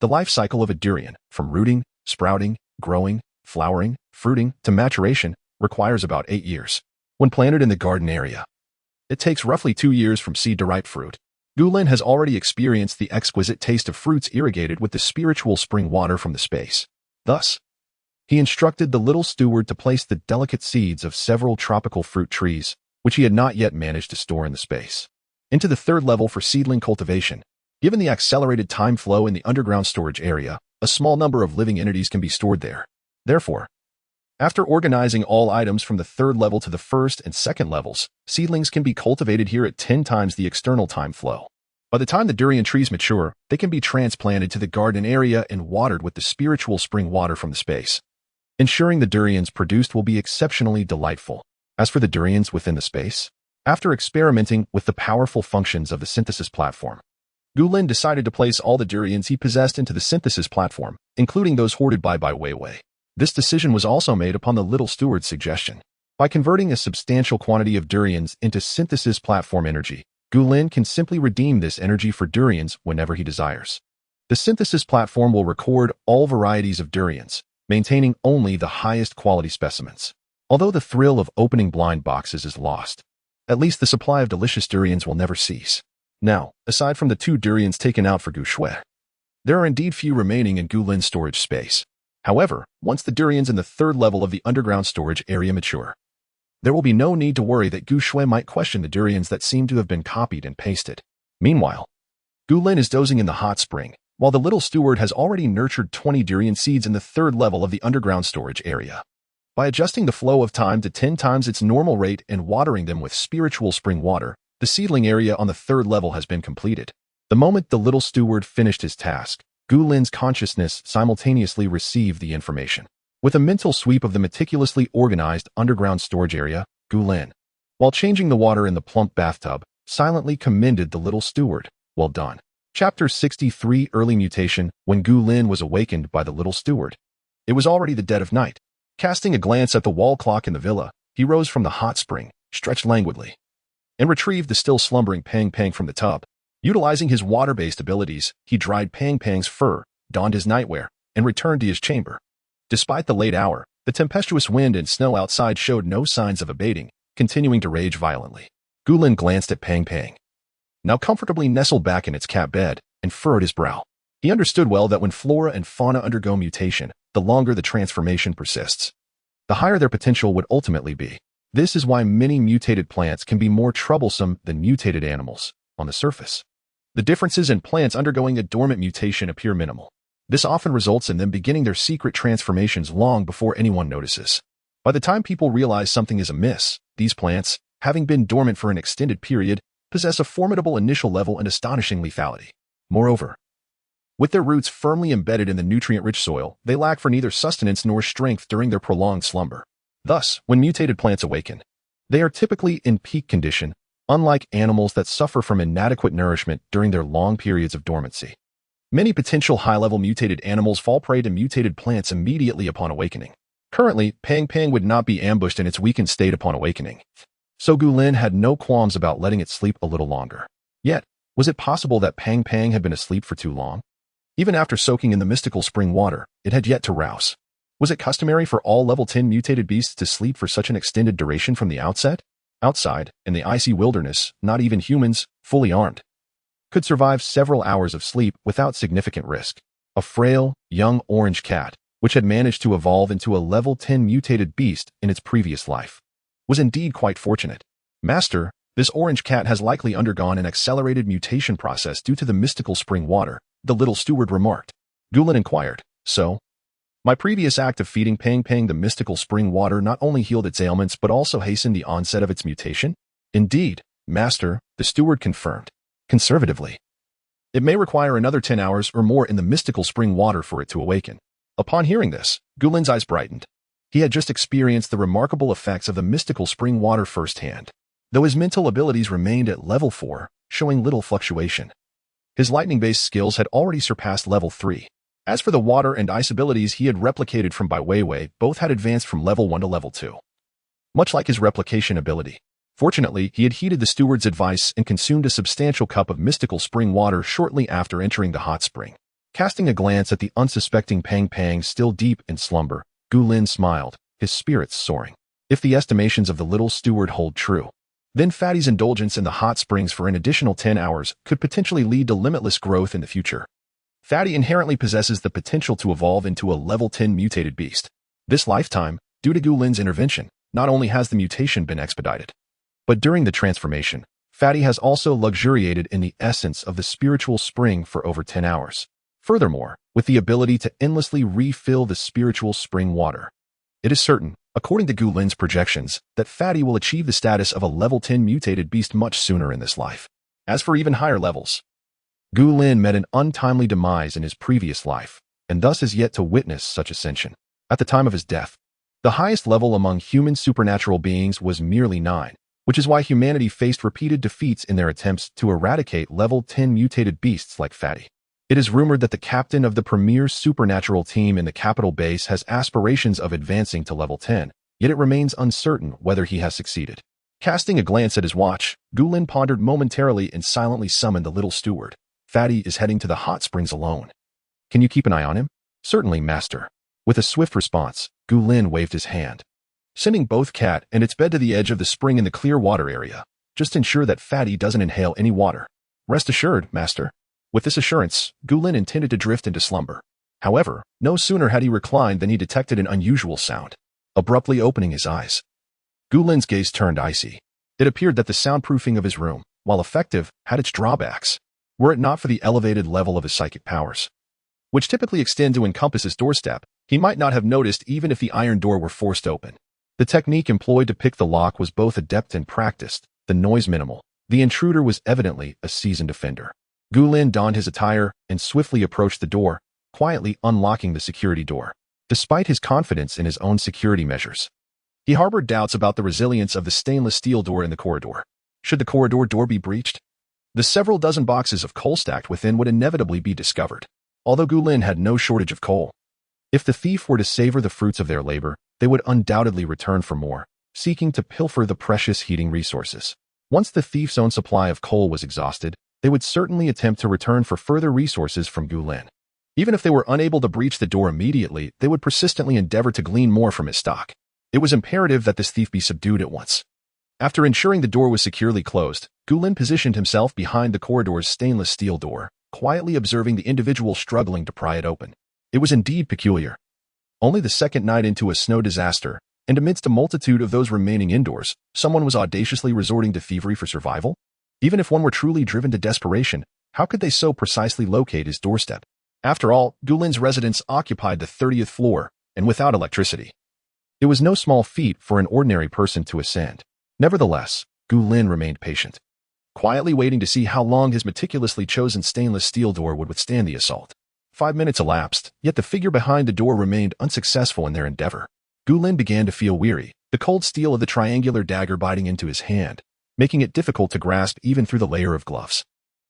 the life cycle of a durian, from rooting, sprouting, growing, flowering, fruiting, to maturation, requires about 8 years. When planted in the garden area, it takes roughly 2 years from seed to ripe fruit. Gulin has already experienced the exquisite taste of fruits irrigated with the spiritual spring water from the space. Thus, he instructed the little steward to place the delicate seeds of several tropical fruit trees, which he had not yet managed to store in the space, into the third level for seedling cultivation. Given the accelerated time flow in the underground storage area, a small number of living entities can be stored there. Therefore, after organizing all items from the third level to the first and second levels, seedlings can be cultivated here at 10 times the external time flow. By the time the durian trees mature, they can be transplanted to the garden area and watered with the spiritual spring water from the space, ensuring the durians produced will be exceptionally delightful. As for the durians within the space, after experimenting with the powerful functions of the synthesis platform, Gulin decided to place all the durians he possessed into the synthesis platform, including those hoarded by Bai Weiwei. This decision was also made upon the little steward's suggestion. By converting a substantial quantity of durians into synthesis platform energy, Gulin can simply redeem this energy for durians whenever he desires. The synthesis platform will record all varieties of durians, maintaining only the highest quality specimens. Although the thrill of opening blind boxes is lost, at least the supply of delicious durians will never cease. Now, aside from the 2 durians taken out for Gu Shui, there are indeed few remaining in Gulin's storage space. However, once the durians in the third level of the underground storage area mature, there will be no need to worry that Gu Shui might question the durians that seem to have been copied and pasted. Meanwhile, Gulin is dozing in the hot spring, while the little steward has already nurtured 20 durian seeds in the third level of the underground storage area. By adjusting the flow of time to 10 times its normal rate and watering them with spiritual spring water, the seedling area on the third level has been completed. The moment the little steward finished his task, Gulin's consciousness simultaneously received the information. With a mental sweep of the meticulously organized underground storage area, Gulin, while changing the water in the plump bathtub, silently commended the little steward. Well done. Chapter 63 Early Mutation. When Gulin was awakened by the little steward, it was already the dead of night. Casting a glance at the wall clock in the villa, he rose from the hot spring, stretched languidly, and retrieved the still slumbering Pang Pang from the tub. Utilizing his water-based abilities, he dried Pang Pang's fur, donned his nightwear, and returned to his chamber. Despite the late hour, the tempestuous wind and snow outside showed no signs of abating, continuing to rage violently. Gulin glanced at Pang Pang, now comfortably nestled back in its cat bed, and furrowed his brow. He understood well that when flora and fauna undergo mutation, the longer the transformation persists, the higher their potential would ultimately be. This is why many mutated plants can be more troublesome than mutated animals. On the surface, the differences in plants undergoing a dormant mutation appear minimal. This often results in them beginning their secret transformations long before anyone notices. By the time people realize something is amiss, these plants, having been dormant for an extended period, possess a formidable initial level and astonishing lethality. Moreover, with their roots firmly embedded in the nutrient-rich soil, they lack for neither sustenance nor strength during their prolonged slumber. Thus, when mutated plants awaken, they are typically in peak condition, unlike animals that suffer from inadequate nourishment during their long periods of dormancy. Many potential high-level mutated animals fall prey to mutated plants immediately upon awakening. Currently, Pang Pang would not be ambushed in its weakened state upon awakening, so Gulin had no qualms about letting it sleep a little longer. Yet, was it possible that Pang Pang had been asleep for too long? Even after soaking in the mystical spring water, it had yet to rouse. Was it customary for all level 10 mutated beasts to sleep for such an extended duration from the outset? Outside, in the icy wilderness, not even humans, fully armed, could survive several hours of sleep without significant risk. A frail, young orange cat, which had managed to evolve into a level 10 mutated beast in its previous life, was indeed quite fortunate. Master, this orange cat has likely undergone an accelerated mutation process due to the mystical spring water, the little steward remarked. Gulin inquired, so? My previous act of feeding Pang Pang the mystical spring water not only healed its ailments but also hastened the onset of its mutation? Indeed, Master, the steward confirmed. Conservatively, it may require another 10 hours or more in the mystical spring water for it to awaken. Upon hearing this, Gulin's eyes brightened. He had just experienced the remarkable effects of the mystical spring water firsthand, though his mental abilities remained at level 4, showing little fluctuation. His lightning-based skills had already surpassed level 3. As for the water and ice abilities he had replicated from Bai Weiwei, both had advanced from level 1 to level 2. Much like his replication ability. Fortunately, he had heeded the steward's advice and consumed a substantial cup of mystical spring water shortly after entering the hot spring. Casting a glance at the unsuspecting Pang Pang still deep in slumber, Gulin smiled, his spirits soaring. If the estimations of the little steward hold true, Then Fatty's indulgence in the hot springs for an additional 10 hours could potentially lead to limitless growth in the future. Fatty inherently possesses the potential to evolve into a level 10 mutated beast. This lifetime, due to Gu Lin's intervention, not only has the mutation been expedited, but during the transformation, Fatty has also luxuriated in the essence of the spiritual spring for over 10 hours. Furthermore, with the ability to endlessly refill the spiritual spring water. It is certain, according to Gu Lin's projections, that Fatty will achieve the status of a level 10 mutated beast much sooner in this life. As for even higher levels, Gu Lin met an untimely demise in his previous life, and thus is yet to witness such ascension. At the time of his death, the highest level among human supernatural beings was merely 9, which is why humanity faced repeated defeats in their attempts to eradicate level 10 mutated beasts like Fatty. It is rumored that the captain of the premier supernatural team in the capital base has aspirations of advancing to level 10, yet it remains uncertain whether he has succeeded. Casting a glance at his watch, Gu Lin pondered momentarily and silently summoned the little steward. Fatty is heading to the hot springs alone. Can you keep an eye on him? Certainly, master. With a swift response, Gu Lin waved his hand, sending both Cat and its bed to the edge of the spring in the clear water area. Just ensure that Fatty doesn't inhale any water. Rest assured, master. With this assurance, Gu Lin intended to drift into slumber. However, no sooner had he reclined than he detected an unusual sound. Abruptly opening his eyes, Gu Lin's gaze turned icy. It appeared that the soundproofing of his room, while effective, had its drawbacks. Were it not for the elevated level of his psychic powers, which typically extend to encompass his doorstep, he might not have noticed even if the iron door were forced open. The technique employed to pick the lock was both adept and practiced, the noise minimal. The intruder was evidently a seasoned offender. Gu Lin donned his attire and swiftly approached the door, quietly unlocking the security door. Despite his confidence in his own security measures, he harbored doubts about the resilience of the stainless steel door in the corridor. Should the corridor door be breached, the several dozen boxes of coal stacked within would inevitably be discovered. Although Gu Lin had no shortage of coal, if the thief were to savor the fruits of their labor, they would undoubtedly return for more, seeking to pilfer the precious heating resources. Once the thief's own supply of coal was exhausted, they would certainly attempt to return for further resources from Gu Lin. Even if they were unable to breach the door immediately, they would persistently endeavor to glean more from his stock. It was imperative that this thief be subdued at once. After ensuring the door was securely closed, Gu Lin positioned himself behind the corridor's stainless steel door, quietly observing the individual struggling to pry it open. It was indeed peculiar. Only the second night into a snow disaster, and amidst a multitude of those remaining indoors, someone was audaciously resorting to thievery for survival? Even if one were truly driven to desperation, how could they so precisely locate his doorstep? After all, Gu Lin's residence occupied the 30th floor, and without electricity. It was no small feat for an ordinary person to ascend. Nevertheless, Gu Lin remained patient, quietly waiting to see how long his meticulously chosen stainless steel door would withstand the assault. 5 minutes elapsed, yet the figure behind the door remained unsuccessful in their endeavor. Gu Lin began to feel weary, the cold steel of the triangular dagger biting into his hand, making it difficult to grasp even through the layer of gloves.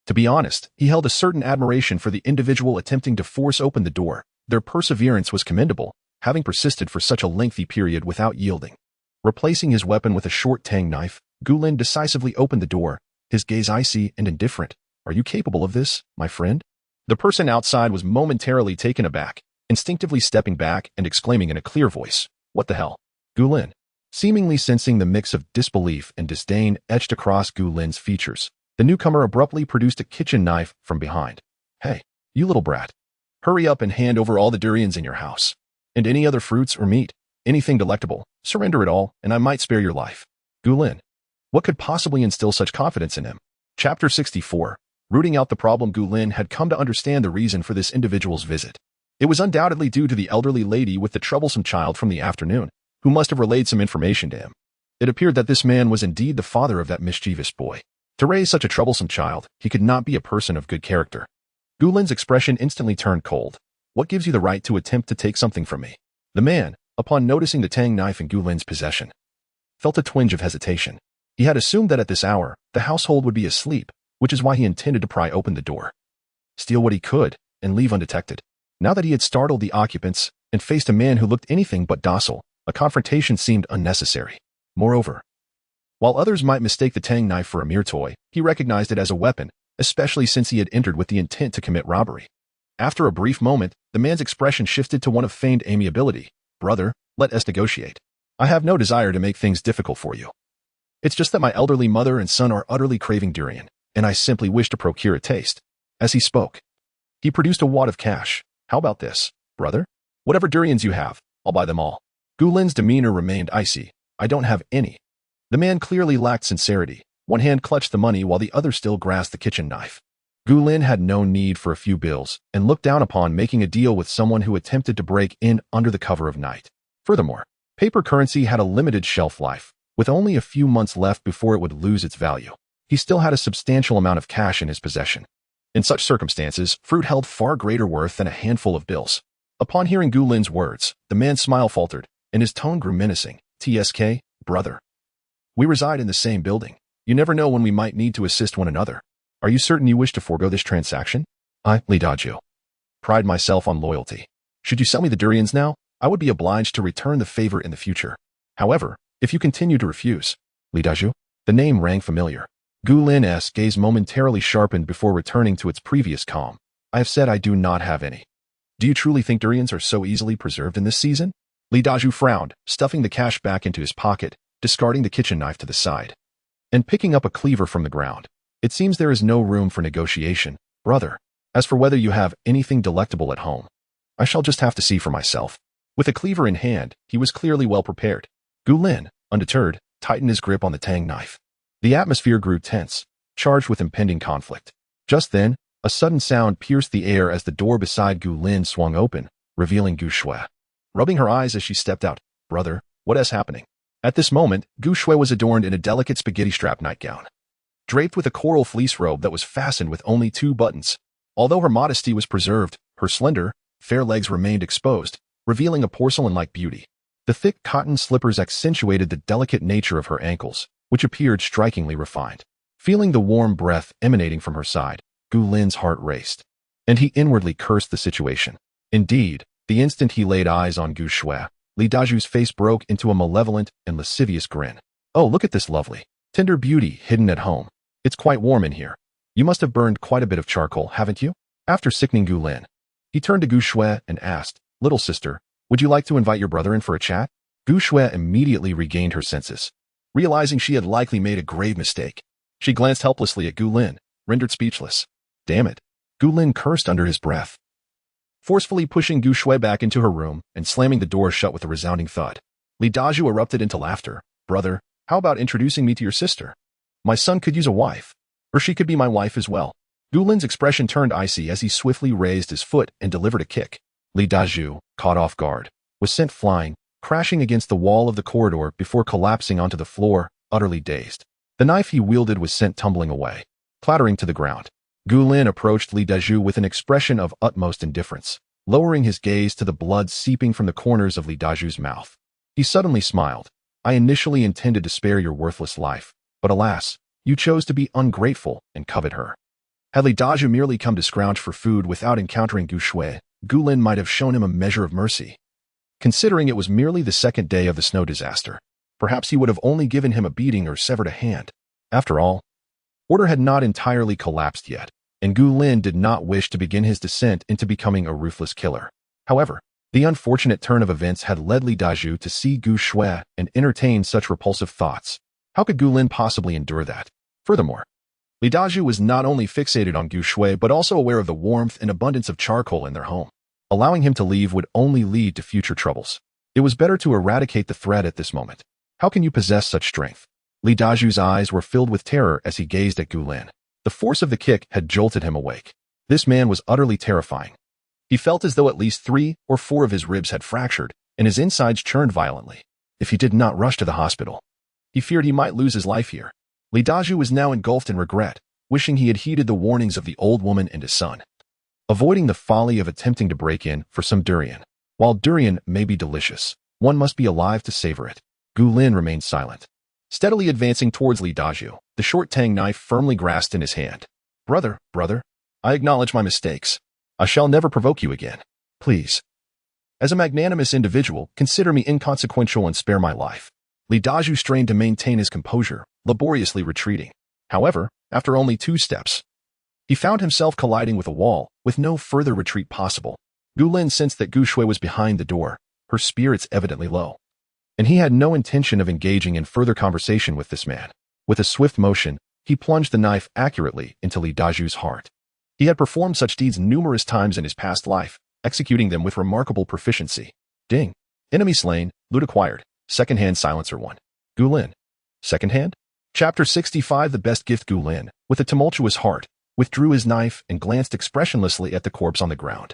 To be honest, he held a certain admiration for the individual attempting to force open the door. Their perseverance was commendable, having persisted for such a lengthy period without yielding. Replacing his weapon with a short tang knife, Gu Lin decisively opened the door, his gaze icy and indifferent. Are you capable of this, my friend? The person outside was momentarily taken aback, instinctively stepping back and exclaiming in a clear voice, "What the hell?" Gu Lin, seemingly sensing the mix of disbelief and disdain etched across Gu Lin's features, the newcomer abruptly produced a kitchen knife from behind. "Hey, you little brat. Hurry up and hand over all the durians in your house. And any other fruits or meat, anything delectable, surrender it all, and I might spare your life." Gu Lin. What could possibly instill such confidence in him? Chapter 64. Rooting out the problem. Gu Lin had come to understand the reason for this individual's visit. It was undoubtedly due to the elderly lady with the troublesome child from the afternoon, who must have relayed some information to him. It appeared that this man was indeed the father of that mischievous boy. To raise such a troublesome child, he could not be a person of good character. Gu Lin's expression instantly turned cold. What gives you the right to attempt to take something from me? The man, upon noticing the tang knife in Gu Lin's possession, felt a twinge of hesitation. He had assumed that at this hour, the household would be asleep, which is why he intended to pry open the door, steal what he could, and leave undetected. Now that he had startled the occupants and faced a man who looked anything but docile, a confrontation seemed unnecessary. Moreover, while others might mistake the tang knife for a mere toy, he recognized it as a weapon, especially since he had entered with the intent to commit robbery. After a brief moment, the man's expression shifted to one of feigned amiability. "Brother, let us negotiate. I have no desire to make things difficult for you. It's just that my elderly mother and son are utterly craving durian, and I simply wish to procure a taste. As he spoke, he produced a wad of cash. How about this, brother? Whatever durians you have, I'll buy them all. Gu Lin's demeanor remained icy. I don't have any. The man clearly lacked sincerity. One hand clutched the money while the other still grasped the kitchen knife. Gu Lin had no need for a few bills and looked down upon making a deal with someone who attempted to break in under the cover of night. Furthermore, paper currency had a limited shelf life, with only a few months left before it would lose its value. He still had a substantial amount of cash in his possession. In such circumstances, fruit held far greater worth than a handful of bills. Upon hearing Gu Lin's words, the man's smile faltered, and his tone grew menacing. TSK, brother. We reside in the same building. You never know when we might need to assist one another. Are you certain you wish to forego this transaction? I, Li Daju, pride myself on loyalty. Should you sell me the durians now, I would be obliged to return the favor in the future. However, if you continue to refuse, Li Daju, the name rang familiar. Gu Lin's gaze momentarily sharpened before returning to its previous calm. I have said I do not have any. Do you truly think durians are so easily preserved in this season? Li Daju frowned, stuffing the cash back into his pocket, discarding the kitchen knife to the side, and picking up a cleaver from the ground. It seems there is no room for negotiation, brother. As for whether you have anything delectable at home, I shall just have to see for myself. With a cleaver in hand, he was clearly well prepared. Gu Lin, undeterred, tightened his grip on the tang knife. The atmosphere grew tense, charged with impending conflict. Just then, a sudden sound pierced the air as the door beside Gu Lin swung open, revealing Gu Shui. Rubbing her eyes as she stepped out, brother, what is happening? At this moment, Gu Shui was adorned in a delicate spaghetti-strap nightgown, draped with a coral fleece robe that was fastened with only 2 buttons. Although her modesty was preserved, her slender, fair legs remained exposed, revealing a porcelain-like beauty. The thick cotton slippers accentuated the delicate nature of her ankles, which appeared strikingly refined. Feeling the warm breath emanating from her side, Gu Lin's heart raced, and he inwardly cursed the situation. Indeed, the instant he laid eyes on Gu Shui, Li Daju's face broke into a malevolent and lascivious grin. Oh, look at this lovely, tender beauty hidden at home. It's quite warm in here. You must have burned quite a bit of charcoal, haven't you? After sickening Gu Lin, he turned to Gu Shui and asked, little sister, would you like to invite your brother in for a chat? Gu Shui immediately regained her senses. Realizing she had likely made a grave mistake, she glanced helplessly at Gu Lin, rendered speechless. Damn it. Gu Lin cursed under his breath, forcefully pushing Gu Shui back into her room and slamming the door shut with a resounding thud. Li Daju erupted into laughter. Brother, how about introducing me to your sister? My son could use a wife, or she could be my wife as well. Gu Lin's expression turned icy as he swiftly raised his foot and delivered a kick. Li Daju, caught off guard, was sent flying, crashing against the wall of the corridor before collapsing onto the floor, utterly dazed. The knife he wielded was sent tumbling away, clattering to the ground. Gu Lin approached Li Daju with an expression of utmost indifference, lowering his gaze to the blood seeping from the corners of Li Daju's mouth. He suddenly smiled. I initially intended to spare your worthless life, but alas, you chose to be ungrateful and covet her. Had Li Daju merely come to scrounge for food without encountering Gu Shui, Gu Lin might have shown him a measure of mercy. Considering it was merely the second day of the snow disaster, perhaps he would have only given him a beating or severed a hand. After all, order had not entirely collapsed yet, and Gu Lin did not wish to begin his descent into becoming a ruthless killer. However, the unfortunate turn of events had led Li Daju to see Gu Shui and entertain such repulsive thoughts. How could Gu Lin possibly endure that? Furthermore, Li Daju was not only fixated on Gu Shui but also aware of the warmth and abundance of charcoal in their home. Allowing him to leave would only lead to future troubles. It was better to eradicate the threat at this moment. How can you possess such strength? Li Daju's eyes were filled with terror as he gazed at Gu Lin. The force of the kick had jolted him awake. This man was utterly terrifying. He felt as though at least 3 or 4 of his ribs had fractured, and his insides churned violently. If he did not rush to the hospital, he feared he might lose his life here. Li Daju was now engulfed in regret, wishing he had heeded the warnings of the old woman and his son, avoiding the folly of attempting to break in for some durian. While durian may be delicious, one must be alive to savor it. Gu Lin remained silent, steadily advancing towards Li Daju, the short tang knife firmly grasped in his hand. Brother, I acknowledge my mistakes. I shall never provoke you again. Please. As a magnanimous individual, consider me inconsequential and spare my life. Li Daju strained to maintain his composure, laboriously retreating. However, after only 2 steps, he found himself colliding with a wall, with no further retreat possible. Gu Lin sensed that Gu Shui was behind the door, her spirits evidently low. and he had no intention of engaging in further conversation with this man. With a swift motion, he plunged the knife accurately into Li Daju's heart. He had performed such deeds numerous times in his past life, executing them with remarkable proficiency. Ding. Enemy slain, loot acquired. Second-hand silencer 1. Gu Lin. Second-hand? Chapter 65. The best gift. Gu Lin, with a tumultuous heart, withdrew his knife and glanced expressionlessly at the corpse on the ground.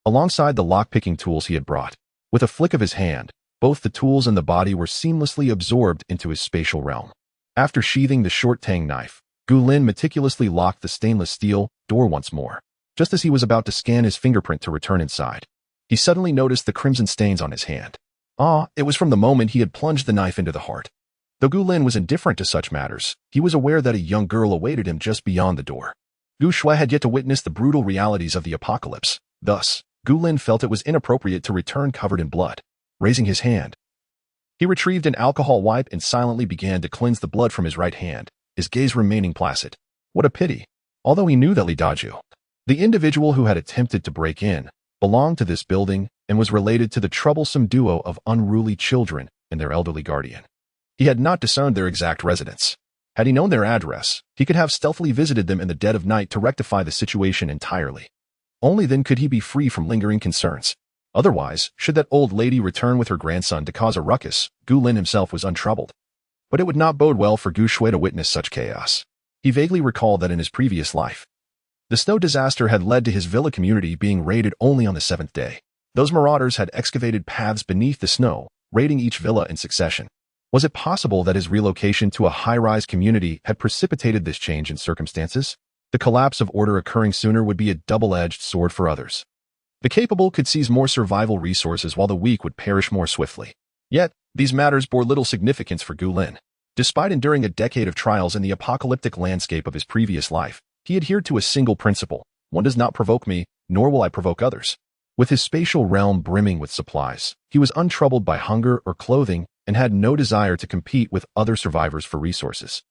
Alongside the lock-picking tools he had brought, with a flick of his hand, both the tools and the body were seamlessly absorbed into his spatial realm. After sheathing the short tang knife, Gu Lin meticulously locked the stainless steel door once more. Just as he was about to scan his fingerprint to return inside, he suddenly noticed the crimson stains on his hand. It was from the moment he had plunged the knife into the heart. Though Gu Lin was indifferent to such matters, he was aware that a young girl awaited him just beyond the door. Gu Shui had yet to witness the brutal realities of the apocalypse. Thus, Gu Lin felt it was inappropriate to return covered in blood. Raising his hand, he retrieved an alcohol wipe and silently began to cleanse the blood from his right hand, his gaze remaining placid. What a pity. Although he knew that Li Daju, the individual who had attempted to break in, belonged to this building and was related to the troublesome duo of unruly children and their elderly guardian. He had not discerned their exact residence. Had he known their address, he could have stealthily visited them in the dead of night to rectify the situation entirely. Only then could he be free from lingering concerns. Otherwise, should that old lady return with her grandson to cause a ruckus, Gu Lin himself was untroubled. But it would not bode well for Gu Shui to witness such chaos. He vaguely recalled that in his previous life, the snow disaster had led to his villa community being raided only on the 7th day. Those marauders had excavated paths beneath the snow, raiding each villa in succession. Was it possible that his relocation to a high-rise community had precipitated this change in circumstances? The collapse of order occurring sooner would be a double-edged sword for others. The capable could seize more survival resources while the weak would perish more swiftly. Yet, these matters bore little significance for Gu Lin. Despite enduring a decade of trials in the apocalyptic landscape of his previous life, he adhered to a single principle: one does not provoke me, nor will I provoke others. With his spatial realm brimming with supplies, he was untroubled by hunger or clothing and had no desire to compete with other survivors for resources.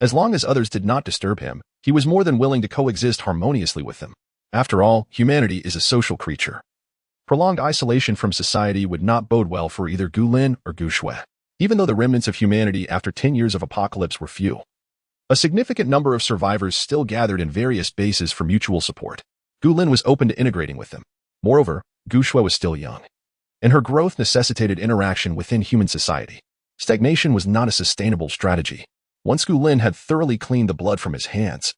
As long as others did not disturb him, he was more than willing to coexist harmoniously with them. After all, humanity is a social creature. Prolonged isolation from society would not bode well for either Gu Lin or Gu Shui, even though the remnants of humanity after 10 years of apocalypse were few. A significant number of survivors still gathered in various bases for mutual support. Gu Lin was open to integrating with them. Moreover, Gu Shui was still young, and her growth necessitated interaction within human society. Stagnation was not a sustainable strategy. Once Gu Lin had thoroughly cleaned the blood from his hands,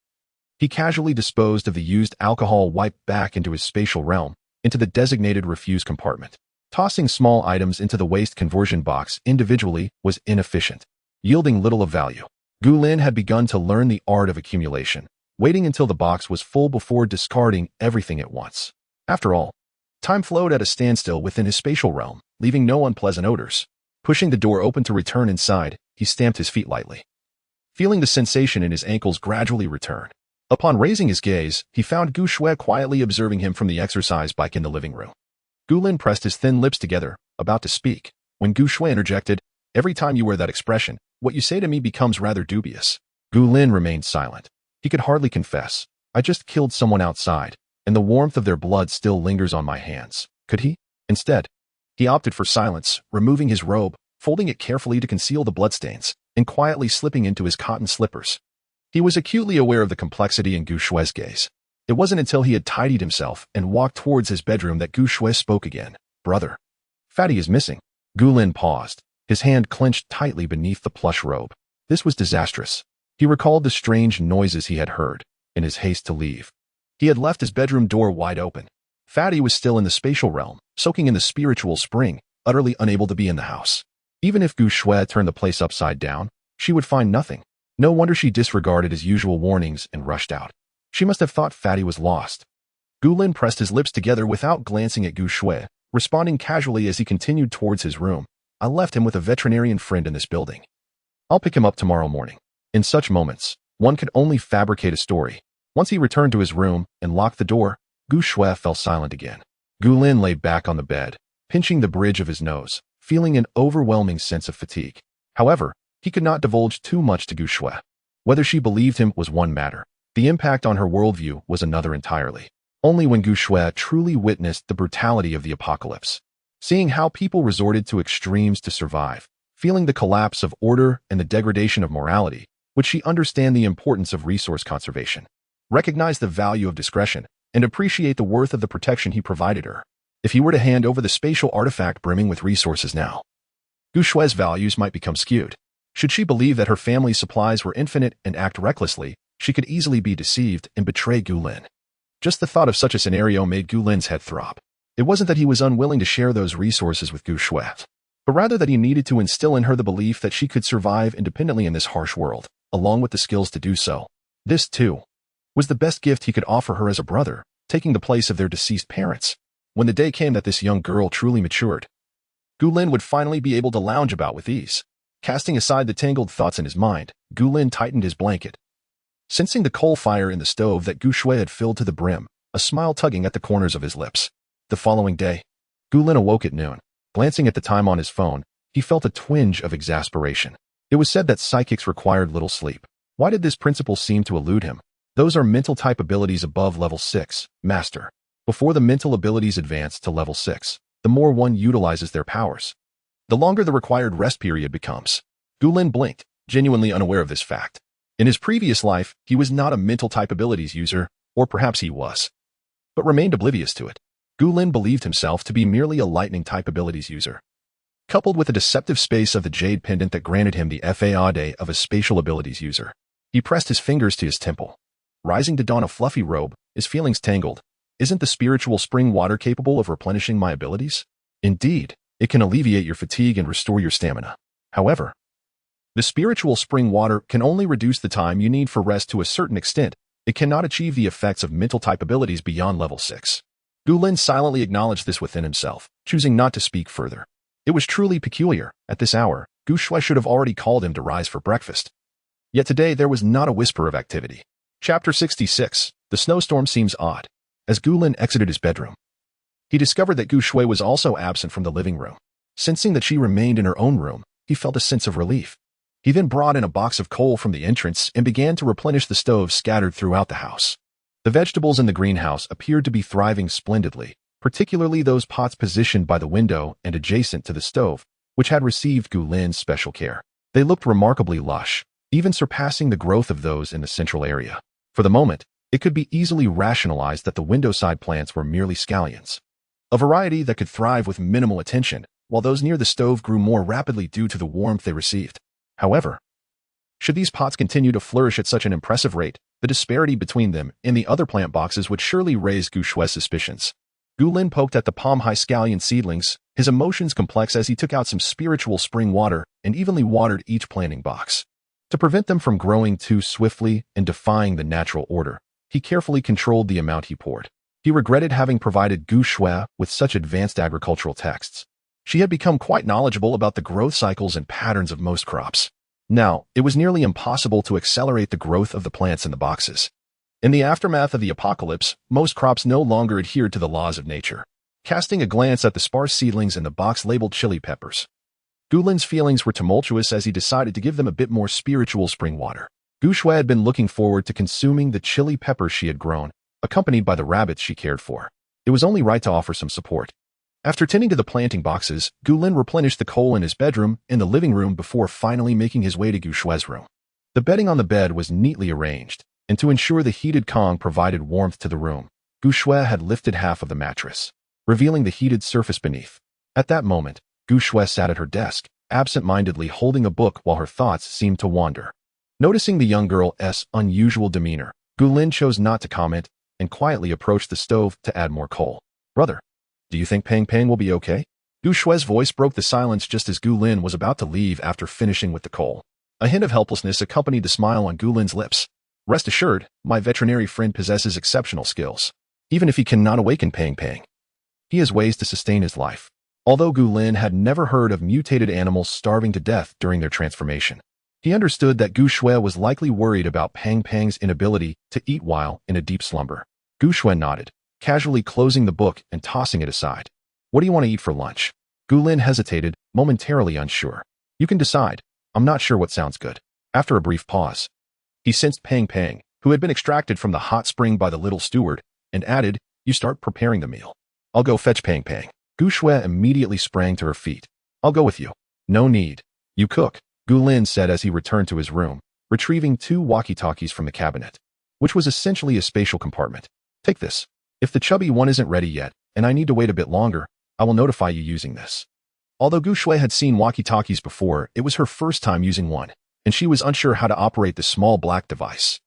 he casually disposed of the used alcohol wipe back into his spatial realm, into the designated refuse compartment. Tossing small items into the waste conversion box individually was inefficient, yielding little of value. Gu Lin had begun to learn the art of accumulation, waiting until the box was full before discarding everything at once. After all, time flowed at a standstill within his spatial realm, leaving no unpleasant odors. Pushing the door open to return inside, he stamped his feet lightly, feeling the sensation in his ankles gradually return. Upon raising his gaze, he found Gu Shui quietly observing him from the exercise bike in the living room. Gu Lin pressed his thin lips together, about to speak, when Gu Shui interjected, "Every time you wear that expression, what you say to me becomes rather dubious." Gu Lin remained silent. He could hardly confess. "I just killed someone outside, and the warmth of their blood still lingers on my hands." Could he? Instead, he opted for silence, removing his robe, folding it carefully to conceal the bloodstains, and quietly slipping into his cotton slippers. He was acutely aware of the complexity in Gu Shui's gaze. It wasn't until he had tidied himself and walked towards his bedroom that Gu Shui spoke again. "Brother, Fatty is missing." Gu Lin paused, his hand clenched tightly beneath the plush robe. This was disastrous. He recalled the strange noises he had heard in his haste to leave. He had left his bedroom door wide open. Fatty was still in the spatial realm, soaking in the spiritual spring, utterly unable to be in the house. Even if Gu Shui turned the place upside down, she would find nothing. No wonder she disregarded his usual warnings and rushed out. She must have thought Fatty was lost. Gu Lin pressed his lips together without glancing at Gu Shui, responding casually as he continued towards his room. "I left him with a veterinarian friend in this building. I'll pick him up tomorrow morning." In such moments, one could only fabricate a story. Once he returned to his room and locked the door, Gu Shui fell silent again. Gu Lin lay back on the bed, pinching the bridge of his nose, feeling an overwhelming sense of fatigue. However, he could not divulge too much to Gu Shui. Whether she believed him was one matter. The impact on her worldview was another entirely. Only when Gu Shui truly witnessed the brutality of the apocalypse seeing how people resorted to extremes to survive, feeling the collapse of order and the degradation of morality, would she understand the importance of resource conservation, recognize the value of discretion, and appreciate the worth of the protection he provided her. If he were to hand over the spatial artifact brimming with resources now, Gu Shue's values might become skewed. Should she believe that her family's supplies were infinite and act recklessly, she could easily be deceived and betray Gu Lin. Just the thought of such a scenario made Gu Lin's head throb. It wasn't that he was unwilling to share those resources with Gu Shue, but rather that he needed to instill in her the belief that she could survive independently in this harsh world, along with the skills to do so. This, too, was the best gift he could offer her as a brother, taking the place of their deceased parents. When the day came that this young girl truly matured, Gu Lin would finally be able to lounge about with ease. Casting aside the tangled thoughts in his mind, Gu Lin tightened his blanket. Sensing the coal fire in the stove that Gu Shui had filled to the brim, a smile tugging at the corners of his lips. The following day, Gu Lin awoke at noon. Glancing at the time on his phone, he felt a twinge of exasperation. It was said that psychics required little sleep. Why did this principle seem to elude him? Those are mental type abilities above level 6, Master. Before the mental abilities advance to level 6, the more one utilizes their powers, the longer the required rest period becomes. Gu Lin blinked, genuinely unaware of this fact. In his previous life, he was not a mental type abilities user, or perhaps he was, but remained oblivious to it. Gu Lin believed himself to be merely a lightning type abilities user, coupled with the deceptive space of the jade pendant that granted him the FAAD of a spatial abilities user. He pressed his fingers to his temple, rising to don a fluffy robe, his feelings tangled. Isn't the spiritual spring water capable of replenishing my abilities? Indeed, it can alleviate your fatigue and restore your stamina. However, the spiritual spring water can only reduce the time you need for rest to a certain extent. It cannot achieve the effects of mental type abilities beyond level 6. Gu Lin silently acknowledged this within himself, choosing not to speak further. It was truly peculiar. At this hour, Gu Shui should have already called him to rise for breakfast. Yet today there was not a whisper of activity. Chapter 66. The snowstorm seems odd. As Gu Lin exited his bedroom, he discovered that Gu Shui was also absent from the living room. Sensing that she remained in her own room, he felt a sense of relief. He then brought in a box of coal from the entrance and began to replenish the stoves scattered throughout the house. The vegetables in the greenhouse appeared to be thriving splendidly, particularly those pots positioned by the window and adjacent to the stove, which had received Gu Lin's special care. They looked remarkably lush, even surpassing the growth of those in the central area. For the moment, it could be easily rationalized that the windowside plants were merely scallions, a variety that could thrive with minimal attention, while those near the stove grew more rapidly due to the warmth they received. However, should these pots continue to flourish at such an impressive rate, the disparity between them and the other plant boxes would surely raise Gu Shue's suspicions. Gu Lin poked at the palm-high scallion seedlings, his emotions complex as he took out some spiritual spring water and evenly watered each planting box. To prevent them from growing too swiftly and defying the natural order, he carefully controlled the amount he poured. He regretted having provided Gu Shue with such advanced agricultural texts. She had become quite knowledgeable about the growth cycles and patterns of most crops. Now, it was nearly impossible to accelerate the growth of the plants in the boxes. In the aftermath of the apocalypse, most crops no longer adhered to the laws of nature. Casting a glance at the sparse seedlings in the box labeled chili peppers, Gu Lin's feelings were tumultuous as he decided to give them a bit more spiritual spring water. Gu Shue had been looking forward to consuming the chili peppers she had grown, accompanied by the rabbits she cared for. It was only right to offer some support. After tending to the planting boxes, Gu Lin replenished the coal in his bedroom and the living room before finally making his way to Gu Shue's room. The bedding on the bed was neatly arranged, and to ensure the heated Kong provided warmth to the room, Gu Shue had lifted half of the mattress, revealing the heated surface beneath. At that moment, Gu Shue sat at her desk, absent-mindedly holding a book while her thoughts seemed to wander. Noticing the young girl's unusual demeanor, Gu Lin chose not to comment and quietly approached the stove to add more coal. "Brother, do you think Pang Pang will be okay?" Gu Shue's voice broke the silence just as Gu Lin was about to leave after finishing with the coal. A hint of helplessness accompanied the smile on Gu Lin's lips. "Rest assured, my veterinary friend possesses exceptional skills. Even if he cannot awaken Pang Pang, he has ways to sustain his life." Although Gu Lin had never heard of mutated animals starving to death during their transformation, he understood that Gu Shue was likely worried about Pang Pang's inability to eat while in a deep slumber. Gu Shue nodded, casually closing the book and tossing it aside. "What do you want to eat for lunch?" Gu Lin hesitated, momentarily unsure. "You can decide. I'm not sure what sounds good." After a brief pause, he sensed Pang Pang, who had been extracted from the hot spring by the little steward, and added, "You start preparing the meal. I'll go fetch Pang Pang." Gu Shui immediately sprang to her feet. I'll go with you. No need. You cook, Gu Lin said as he returned to his room, retrieving 2 walkie-talkies from the cabinet, which was essentially a spatial compartment. Take this. If the chubby one isn't ready yet, and I need to wait a bit longer, I will notify you using this. Although Gu Shui had seen walkie-talkies before, it was her first time using one, and she was unsure how to operate the small black device.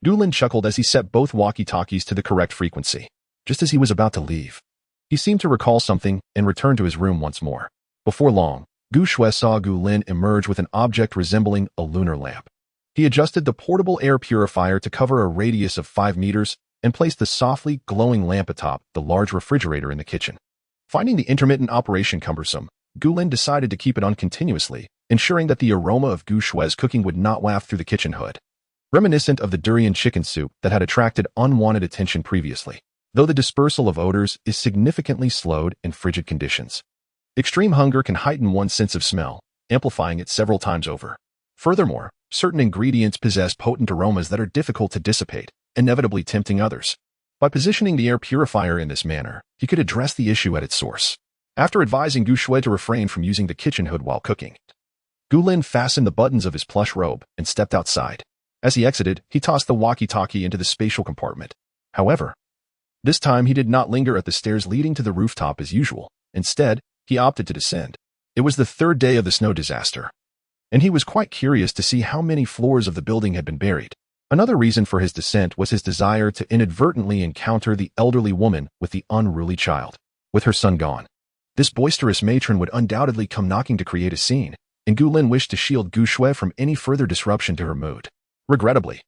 Gu Lin chuckled as he set both walkie-talkies to the correct frequency. Just as he was about to leave, he seemed to recall something and returned to his room once more. Before long, Gu Shui saw Gu Lin emerge with an object resembling a lunar lamp. He adjusted the portable air purifier to cover a radius of 5 meters and placed the softly glowing lamp atop the large refrigerator in the kitchen. Finding the intermittent operation cumbersome, Gu Lin decided to keep it on continuously, ensuring that the aroma of Gu Shui's cooking would not waft through the kitchen hood. Reminiscent of the durian chicken soup that had attracted unwanted attention previously, though the dispersal of odors is significantly slowed in frigid conditions. Extreme hunger can heighten one's sense of smell, amplifying it several times over. Furthermore, certain ingredients possess potent aromas that are difficult to dissipate, inevitably tempting others. By positioning the air purifier in this manner, he could address the issue at its source. After advising Gu Shui to refrain from using the kitchen hood while cooking, Gu Lin fastened the buttons of his plush robe and stepped outside. As he exited, he tossed the walkie-talkie into the spatial compartment. However, this time he did not linger at the stairs leading to the rooftop as usual. Instead, he opted to descend. It was the 3rd day of the snow disaster, and he was quite curious to see how many floors of the building had been buried. Another reason for his descent was his desire to inadvertently encounter the elderly woman with the unruly child. With her son gone, this boisterous matron would undoubtedly come knocking to create a scene, and Gu Lin wished to shield Gu Shui from any further disruption to her mood. Regrettably,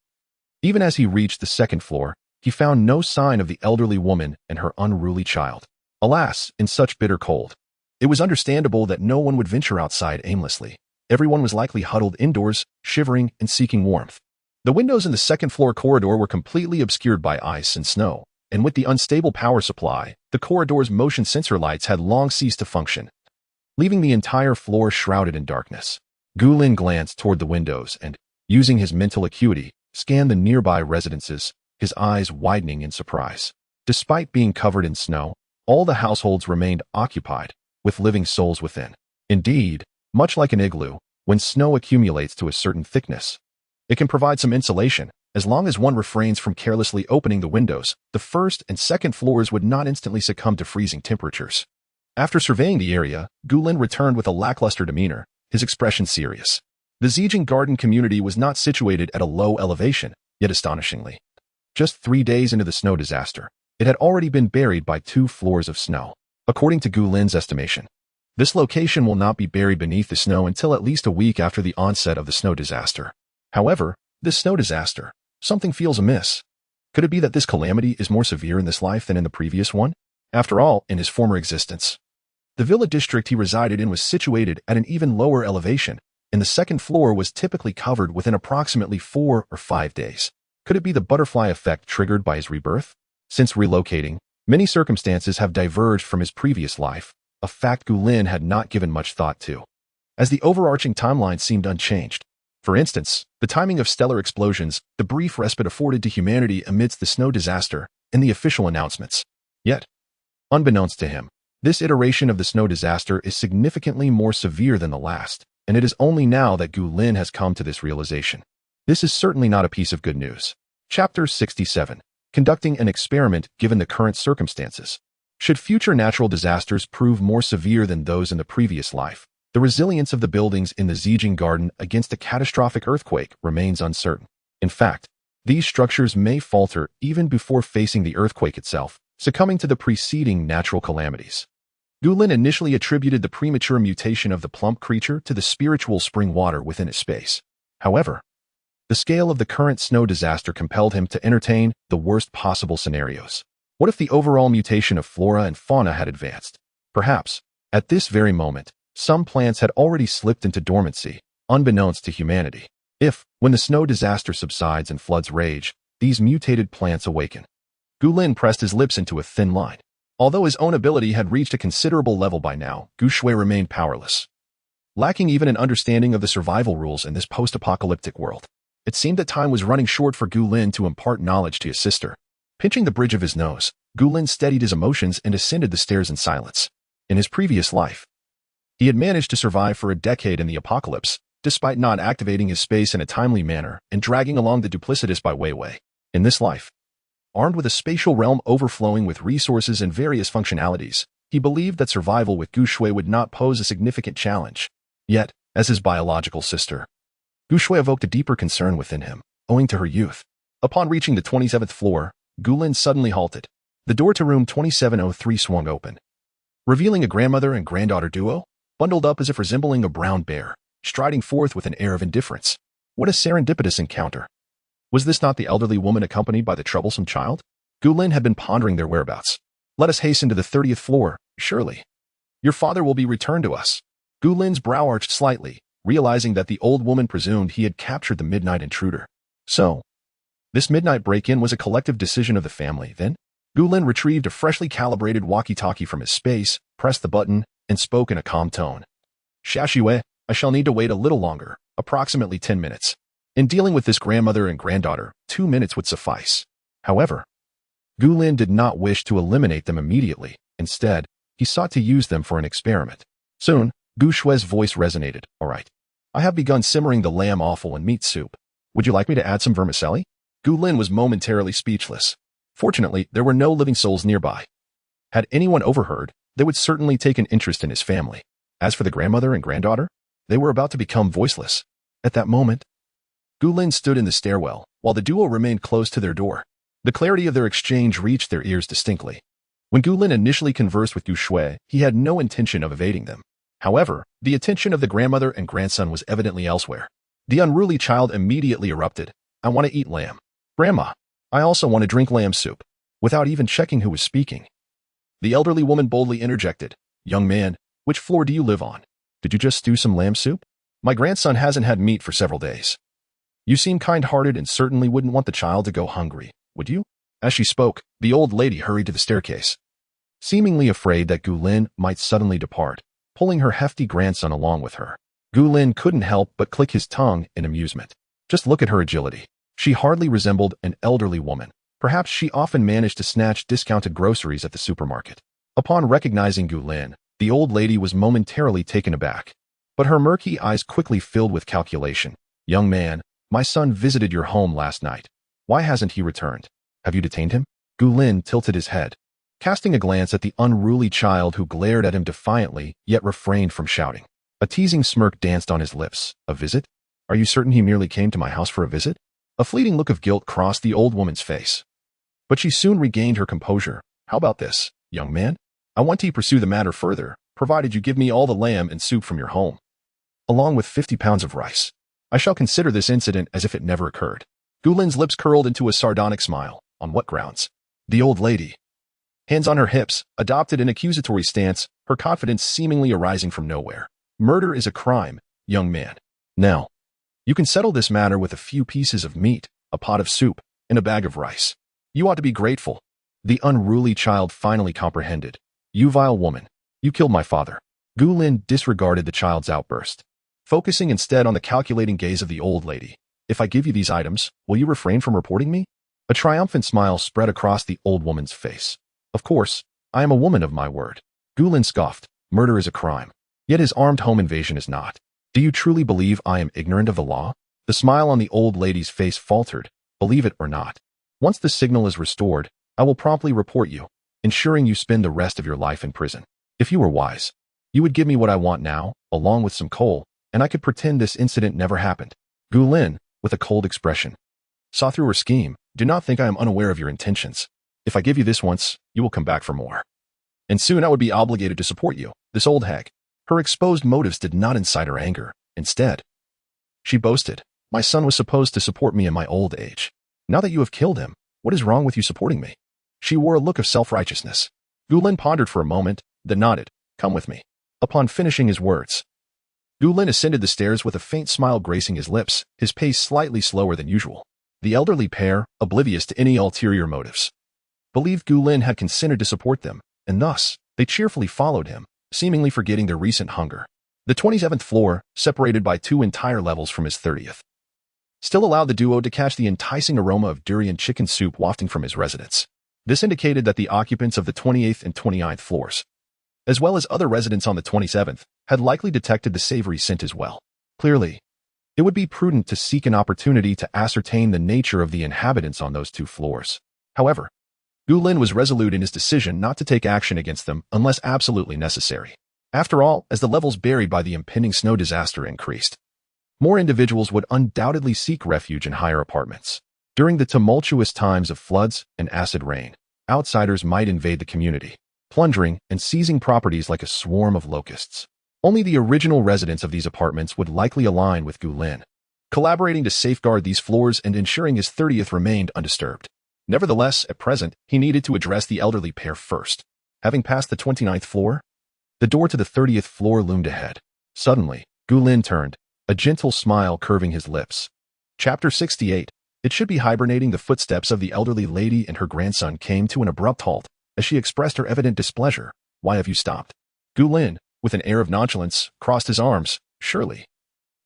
even as he reached the 2nd floor, he found no sign of the elderly woman and her unruly child. Alas, in such bitter cold, it was understandable that no one would venture outside aimlessly. Everyone was likely huddled indoors, shivering and seeking warmth. The windows in the 2nd floor corridor were completely obscured by ice and snow, and with the unstable power supply, the corridor's motion sensor lights had long ceased to function, leaving the entire floor shrouded in darkness. Gu Lin glanced toward the windows and, using his mental acuity, scanned the nearby residences, his eyes widening in surprise. Despite being covered in snow, all the households remained occupied, with living souls within. Indeed, much like an igloo, when snow accumulates to a certain thickness, it can provide some insulation. As long as one refrains from carelessly opening the windows, the 1st and 2nd floors would not instantly succumb to freezing temperatures. After surveying the area, Gu Lin returned with a lackluster demeanor, his expression serious. The Zijing Garden community was not situated at a low elevation, yet astonishingly, just 3 days into the snow disaster, it had already been buried by 2 floors of snow. According to Gu Lin's estimation, this location will not be buried beneath the snow until at least a week after the onset of the snow disaster. However, this snow disaster, something feels amiss. Could it be that this calamity is more severe in this life than in the previous one? After all, in his former existence, the villa district he resided in was situated at an even lower elevation, and the 2nd floor was typically covered within approximately 4 or 5 days. Could it be the butterfly effect triggered by his rebirth? Since relocating, many circumstances have diverged from his previous life, a fact Gu Lin had not given much thought to, as the overarching timeline seemed unchanged. For instance, the timing of stellar explosions, the brief respite afforded to humanity amidst the snow disaster, and the official announcements. Yet, unbeknownst to him, this iteration of the snow disaster is significantly more severe than the last, and it is only now that Gu Lin has come to this realization. This is certainly not a piece of good news. Chapter 67. Conducting an experiment given the current circumstances. Should future natural disasters prove more severe than those in the previous life, the resilience of the buildings in the Zijing Garden against a catastrophic earthquake remains uncertain. In fact, these structures may falter even before facing the earthquake itself, succumbing to the preceding natural calamities. Gu Lin initially attributed the premature mutation of the plump creature to the spiritual spring water within its space. However, the scale of the current snow disaster compelled him to entertain the worst possible scenarios. What if the overall mutation of flora and fauna had advanced? Perhaps, at this very moment, some plants had already slipped into dormancy, unbeknownst to humanity. If, when the snow disaster subsides and floods rage, these mutated plants awaken. Gu Lin pressed his lips into a thin line. Although his own ability had reached a considerable level by now, Gu Shui remained powerless, lacking even an understanding of the survival rules in this post-apocalyptic world. It seemed that time was running short for Gu Lin to impart knowledge to his sister. Pinching the bridge of his nose, Gu Lin steadied his emotions and ascended the stairs in silence. In his previous life, he had managed to survive for a decade in the apocalypse, despite not activating his space in a timely manner and dragging along the duplicitous Bai Weiwei. In this life, armed with a spatial realm overflowing with resources and various functionalities, he believed that survival with Gu Shui would not pose a significant challenge. Yet, as his biological sister, Gu Shui evoked a deeper concern within him, owing to her youth. Upon reaching the 27th floor, Gu Lin suddenly halted. The door to room 2703 swung open, revealing a grandmother and granddaughter duo, bundled up as if resembling a brown bear, striding forth with an air of indifference. What a serendipitous encounter. Was this not the elderly woman accompanied by the troublesome child? Gu Lin had been pondering their whereabouts. Let us hasten to the 30th floor, surely. Your father will be returned to us. Gu Lin's brow arched slightly, realizing that the old woman presumed he had captured the midnight intruder. So, this midnight break-in was a collective decision of the family, then? Gu Lin retrieved a freshly calibrated walkie-talkie from his space, pressed the button, and spoke in a calm tone. Xiaoxiwei, I shall need to wait a little longer, approximately 10 minutes. In dealing with this grandmother and granddaughter, 2 minutes would suffice. However, Gu Lin did not wish to eliminate them immediately. Instead, he sought to use them for an experiment. Soon, Gu Shui's voice resonated. All right. I have begun simmering the lamb offal and meat soup. Would you like me to add some vermicelli? Gu Lin was momentarily speechless. Fortunately, there were no living souls nearby. Had anyone overheard, they would certainly take an interest in his family. As for the grandmother and granddaughter, they were about to become voiceless. At that moment, Gu Lin stood in the stairwell, while the duo remained close to their door. The clarity of their exchange reached their ears distinctly. When Gu Lin initially conversed with Gu Shui, he had no intention of evading them. However, the attention of the grandmother and grandson was evidently elsewhere. The unruly child immediately erupted. I want to eat lamb. Grandma, I also want to drink lamb soup. Without even checking who was speaking, the elderly woman boldly interjected. Young man, which floor do you live on? Did you just stew some lamb soup? My grandson hasn't had meat for several days. You seem kind-hearted and certainly wouldn't want the child to go hungry, would you? As she spoke, the old lady hurried to the staircase, seemingly afraid that Gu Lin might suddenly depart, pulling her hefty grandson along with her. Gu Lin couldn't help but click his tongue in amusement. Just look at her agility. She hardly resembled an elderly woman. Perhaps she often managed to snatch discounted groceries at the supermarket. Upon recognizing Gu Lin, the old lady was momentarily taken aback, but her murky eyes quickly filled with calculation. Young man, my son visited your home last night. Why hasn't he returned? Have you detained him? Gu Lin tilted his head, casting a glance at the unruly child who glared at him defiantly, yet refrained from shouting. A teasing smirk danced on his lips. A visit? Are you certain he merely came to my house for a visit? A fleeting look of guilt crossed the old woman's face, but she soon regained her composure. How about this, young man? I want to pursue the matter further, provided you give me all the lamb and soup from your home, along with 50 pounds of rice. I shall consider this incident as if it never occurred. Gu Lin's lips curled into a sardonic smile. On what grounds? The old lady, hands on her hips, adopted an accusatory stance, her confidence seemingly arising from nowhere. Murder is a crime, young man. Now, you can settle this matter with a few pieces of meat, a pot of soup, and a bag of rice. You ought to be grateful. The unruly child finally comprehended. You vile woman. You killed my father. Gu Lin disregarded the child's outburst, focusing instead on the calculating gaze of the old lady. If I give you these items, will you refrain from reporting me? A triumphant smile spread across the old woman's face. Of course, I am a woman of my word. Gu Lin scoffed. Murder is a crime. Yet his armed home invasion is not. Do you truly believe I am ignorant of the law? The smile on the old lady's face faltered. Believe it or not. Once the signal is restored, I will promptly report you, ensuring you spend the rest of your life in prison. If you were wise, you would give me what I want now, along with some coal, and I could pretend this incident never happened. Gu Lin, with a cold expression, saw through her scheme. Do not think I am unaware of your intentions. If I give you this once, you will come back for more. And soon I would be obligated to support you, this old hag. Her exposed motives did not incite her anger. Instead, she boasted, my son was supposed to support me in my old age. Now that you have killed him, what is wrong with you supporting me? She wore a look of self-righteousness. Gu Lin pondered for a moment, then nodded. Come with me. Upon finishing his words, Gu Lin ascended the stairs with a faint smile gracing his lips, his pace slightly slower than usual. The elderly pair, oblivious to any ulterior motives, believed Gu Lin had consented to support them, and thus, they cheerfully followed him, seemingly forgetting their recent hunger. The 27th floor, separated by 2 entire levels from his 30th, still allowed the duo to catch the enticing aroma of durian chicken soup wafting from his residence. This indicated that the occupants of the 28th and 29th floors as well as other residents on the 27th, had likely detected the savory scent as well. Clearly, it would be prudent to seek an opportunity to ascertain the nature of the inhabitants on those 2 floors. However, Gu Lin was resolute in his decision not to take action against them unless absolutely necessary. After all, as the levels buried by the impending snow disaster increased, more individuals would undoubtedly seek refuge in higher apartments. During the tumultuous times of floods and acid rain, outsiders might invade the community, plundering and seizing properties like a swarm of locusts. Only the original residents of these apartments would likely align with Gu Lin, collaborating to safeguard these floors and ensuring his 30th remained undisturbed. Nevertheless, at present, he needed to address the elderly pair first. Having passed the 29th floor, the door to the 30th floor loomed ahead. Suddenly, Gu Lin turned, a gentle smile curving his lips. Chapter 68. It should be hibernating. The footsteps of the elderly lady and her grandson came to an abrupt halt as she expressed her evident displeasure. Why have you stopped? Gu Lin, with an air of nonchalance, crossed his arms. Surely,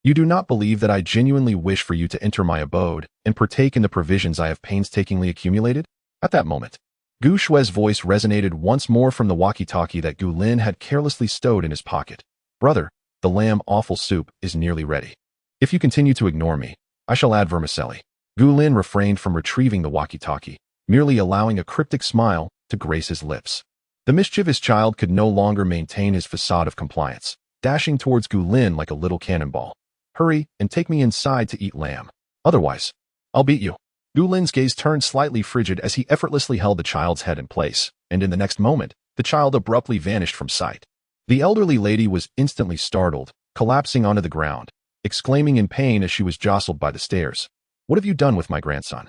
you do not believe that I genuinely wish for you to enter my abode and partake in the provisions I have painstakingly accumulated? At that moment, Gu Shui's voice resonated once more from the walkie-talkie that Gu Lin had carelessly stowed in his pocket. Brother, the lamb offal soup is nearly ready. If you continue to ignore me, I shall add vermicelli. Gu Lin refrained from retrieving the walkie-talkie, merely allowing a cryptic smile to grace his lips. The mischievous child could no longer maintain his facade of compliance, dashing towards Gu Lin like a little cannonball. Hurry and take me inside to eat lamb. Otherwise, I'll beat you. Gu Lin's gaze turned slightly frigid as he effortlessly held the child's head in place, and in the next moment, the child abruptly vanished from sight. The elderly lady was instantly startled, collapsing onto the ground, exclaiming in pain as she was jostled by the stairs. What have you done with my grandson?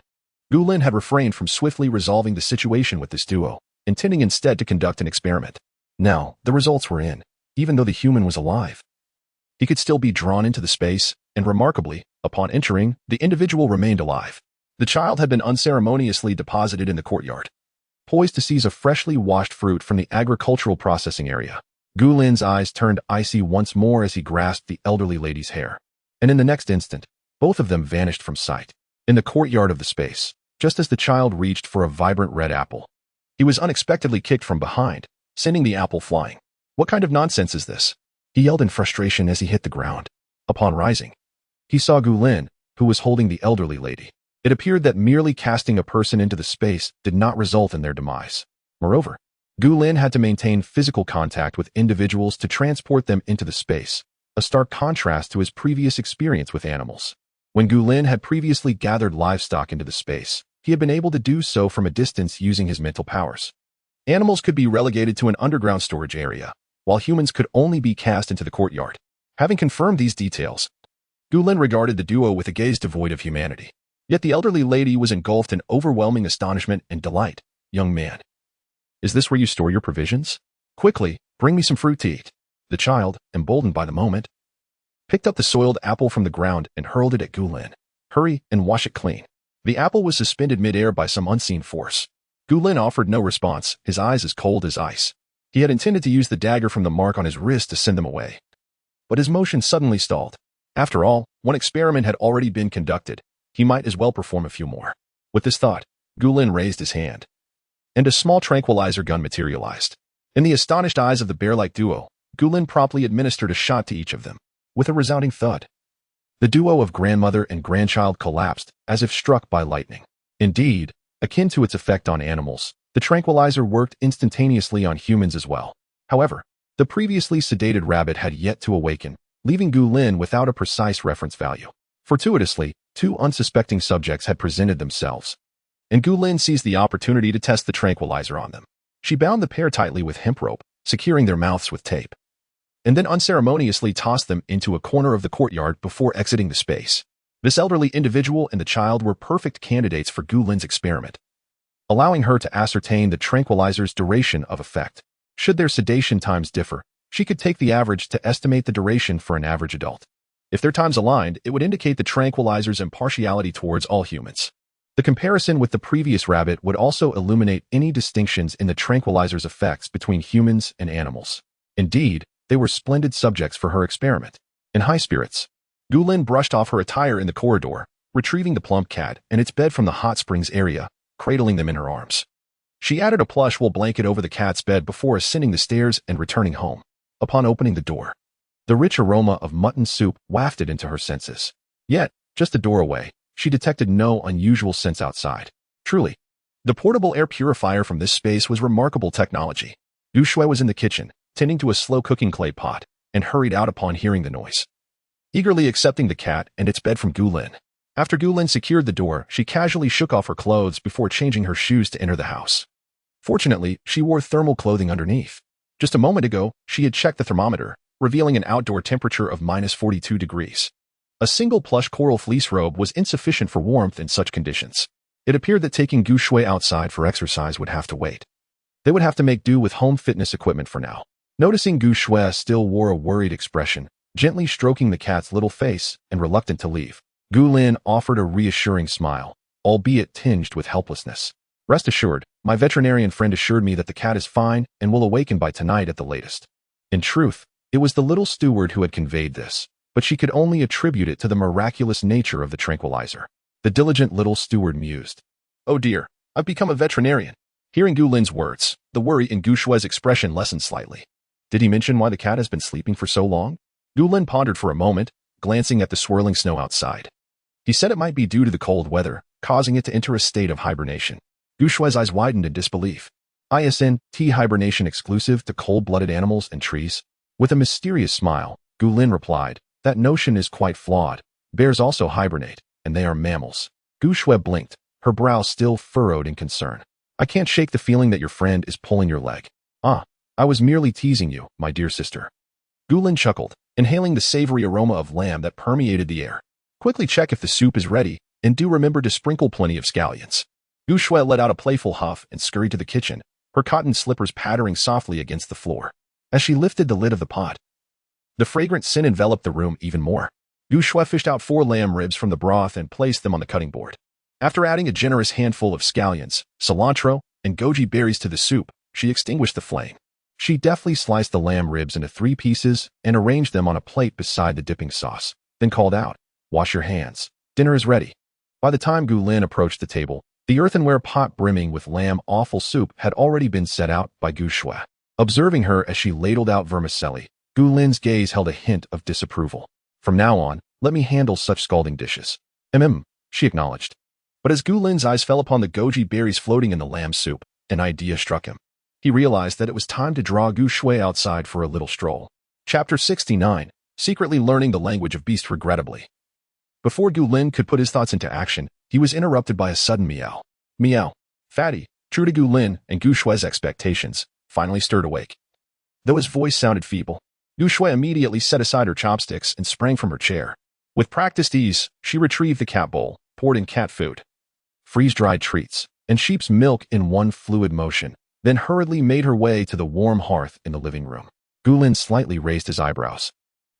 Gu Lin had refrained from swiftly resolving the situation with this duo, intending instead to conduct an experiment. Now, the results were in. Even though the human was alive, he could still be drawn into the space, and remarkably, upon entering, the individual remained alive. The child had been unceremoniously deposited in the courtyard, poised to seize a freshly washed fruit from the agricultural processing area. Gu Lin's eyes turned icy once more as he grasped the elderly lady's hair, and in the next instant, both of them vanished from sight. In the courtyard of the space, just as the child reached for a vibrant red apple, he was unexpectedly kicked from behind, sending the apple flying. What kind of nonsense is this? He yelled in frustration as he hit the ground. Upon rising, he saw Gu Lin, who was holding the elderly lady. It appeared that merely casting a person into the space did not result in their demise. Moreover, Gu Lin had to maintain physical contact with individuals to transport them into the space, a stark contrast to his previous experience with animals. When Gu Lin had previously gathered livestock into the space, he had been able to do so from a distance using his mental powers. Animals could be relegated to an underground storage area, while humans could only be cast into the courtyard. Having confirmed these details, Gu Lin regarded the duo with a gaze devoid of humanity. Yet the elderly lady was engulfed in overwhelming astonishment and delight. Young man, is this where you store your provisions? Quickly, bring me some fruit to eat. The child, emboldened by the moment, picked up the soiled apple from the ground and hurled it at Gu Lin. Hurry and wash it clean. The apple was suspended mid-air by some unseen force. Gu Lin offered no response, his eyes as cold as ice. He had intended to use the dagger from the mark on his wrist to send them away, but his motion suddenly stalled. After all, one experiment had already been conducted. He might as well perform a few more. With this thought, Gu Lin raised his hand, and a small tranquilizer gun materialized. In the astonished eyes of the bear-like duo, Gu Lin promptly administered a shot to each of them. With a resounding thud, the duo of grandmother and grandchild collapsed as if struck by lightning. Indeed, akin to its effect on animals, the tranquilizer worked instantaneously on humans as well. However, the previously sedated rabbit had yet to awaken, leaving Gu Lin without a precise reference value. Fortuitously, two unsuspecting subjects had presented themselves, and Gu Lin seized the opportunity to test the tranquilizer on them. She bound the pair tightly with hemp rope, securing their mouths with tape, and then unceremoniously tossed them into a corner of the courtyard before exiting the space. This elderly individual and the child were perfect candidates for Gu Lin's experiment, allowing her to ascertain the tranquilizer's duration of effect. Should their sedation times differ, she could take the average to estimate the duration for an average adult. If their times aligned, it would indicate the tranquilizer's impartiality towards all humans. The comparison with the previous rabbit would also illuminate any distinctions in the tranquilizer's effects between humans and animals. Indeed, they were splendid subjects for her experiment. In high spirits, Gu Lin brushed off her attire in the corridor, retrieving the plump cat and its bed from the hot springs area, cradling them in her arms. She added a plush wool blanket over the cat's bed before ascending the stairs and returning home. Upon opening the door, the rich aroma of mutton soup wafted into her senses. Yet, just a door away, she detected no unusual scents outside. Truly, the portable air purifier from this space was remarkable technology. Gu Shui was in the kitchen, tending to a slow-cooking clay pot, and hurried out upon hearing the noise, eagerly accepting the cat and its bed from Gu Lin. After Gu Lin secured the door, she casually shook off her clothes before changing her shoes to enter the house. Fortunately, she wore thermal clothing underneath. Just a moment ago, she had checked the thermometer, revealing an outdoor temperature of -42 degrees. A single plush coral fleece robe was insufficient for warmth in such conditions. It appeared that taking Gu Shui outside for exercise would have to wait. They would have to make do with home fitness equipment for now. Noticing Gu Shui still wore a worried expression, gently stroking the cat's little face and reluctant to leave, Gu Lin offered a reassuring smile, albeit tinged with helplessness. Rest assured, my veterinarian friend assured me that the cat is fine and will awaken by tonight at the latest. In truth, it was the little steward who had conveyed this, but she could only attribute it to the miraculous nature of the tranquilizer. The diligent little steward mused. Oh dear, I've become a veterinarian. Hearing Gu Lin's words, the worry in Gu Shui's expression lessened slightly. Did he mention why the cat has been sleeping for so long? Gu Lin pondered for a moment, glancing at the swirling snow outside. He said it might be due to the cold weather, causing it to enter a state of hibernation. Gu Shui's eyes widened in disbelief. ISNT hibernation exclusive to cold-blooded animals and trees? With a mysterious smile, Gu Lin replied, that notion is quite flawed. Bears also hibernate, and they are mammals. Gu Shui blinked, her brow still furrowed in concern. I can't shake the feeling that your friend is pulling your leg. Ah, I was merely teasing you, my dear sister. Gu Lin chuckled, inhaling the savory aroma of lamb that permeated the air. Quickly check if the soup is ready, and do remember to sprinkle plenty of scallions. Gu Shui let out a playful huff and scurried to the kitchen, her cotton slippers pattering softly against the floor. As she lifted the lid of the pot, the fragrant scent enveloped the room even more. Gu Shui fished out 4 lamb ribs from the broth and placed them on the cutting board. After adding a generous handful of scallions, cilantro, and goji berries to the soup, she extinguished the flame. She deftly sliced the lamb ribs into 3 pieces and arranged them on a plate beside the dipping sauce, then called out, "Wash your hands. Dinner is ready." By the time Gu Lin approached the table, the earthenware pot brimming with lamb offal soup had already been set out by Gu Shui. Observing her as she ladled out vermicelli, Gu Lin's gaze held a hint of disapproval. From now on, let me handle such scalding dishes. She acknowledged. But as Gu Lin's eyes fell upon the goji berries floating in the lamb soup, an idea struck him. He realized that it was time to draw Gu Shui outside for a little stroll. Chapter 69, Secretly Learning the Language of Beasts Regrettably. Before Gu Lin could put his thoughts into action, he was interrupted by a sudden meow. Meow. Fatty, true to Gu Lin and Gu Shui's expectations, finally stirred awake. Though his voice sounded feeble, Gu Shui immediately set aside her chopsticks and sprang from her chair. With practiced ease, she retrieved the cat bowl, poured in cat food, freeze-dried treats, and sheep's milk in one fluid motion, then hurriedly made her way to the warm hearth in the living room. Gu Lin slightly raised his eyebrows,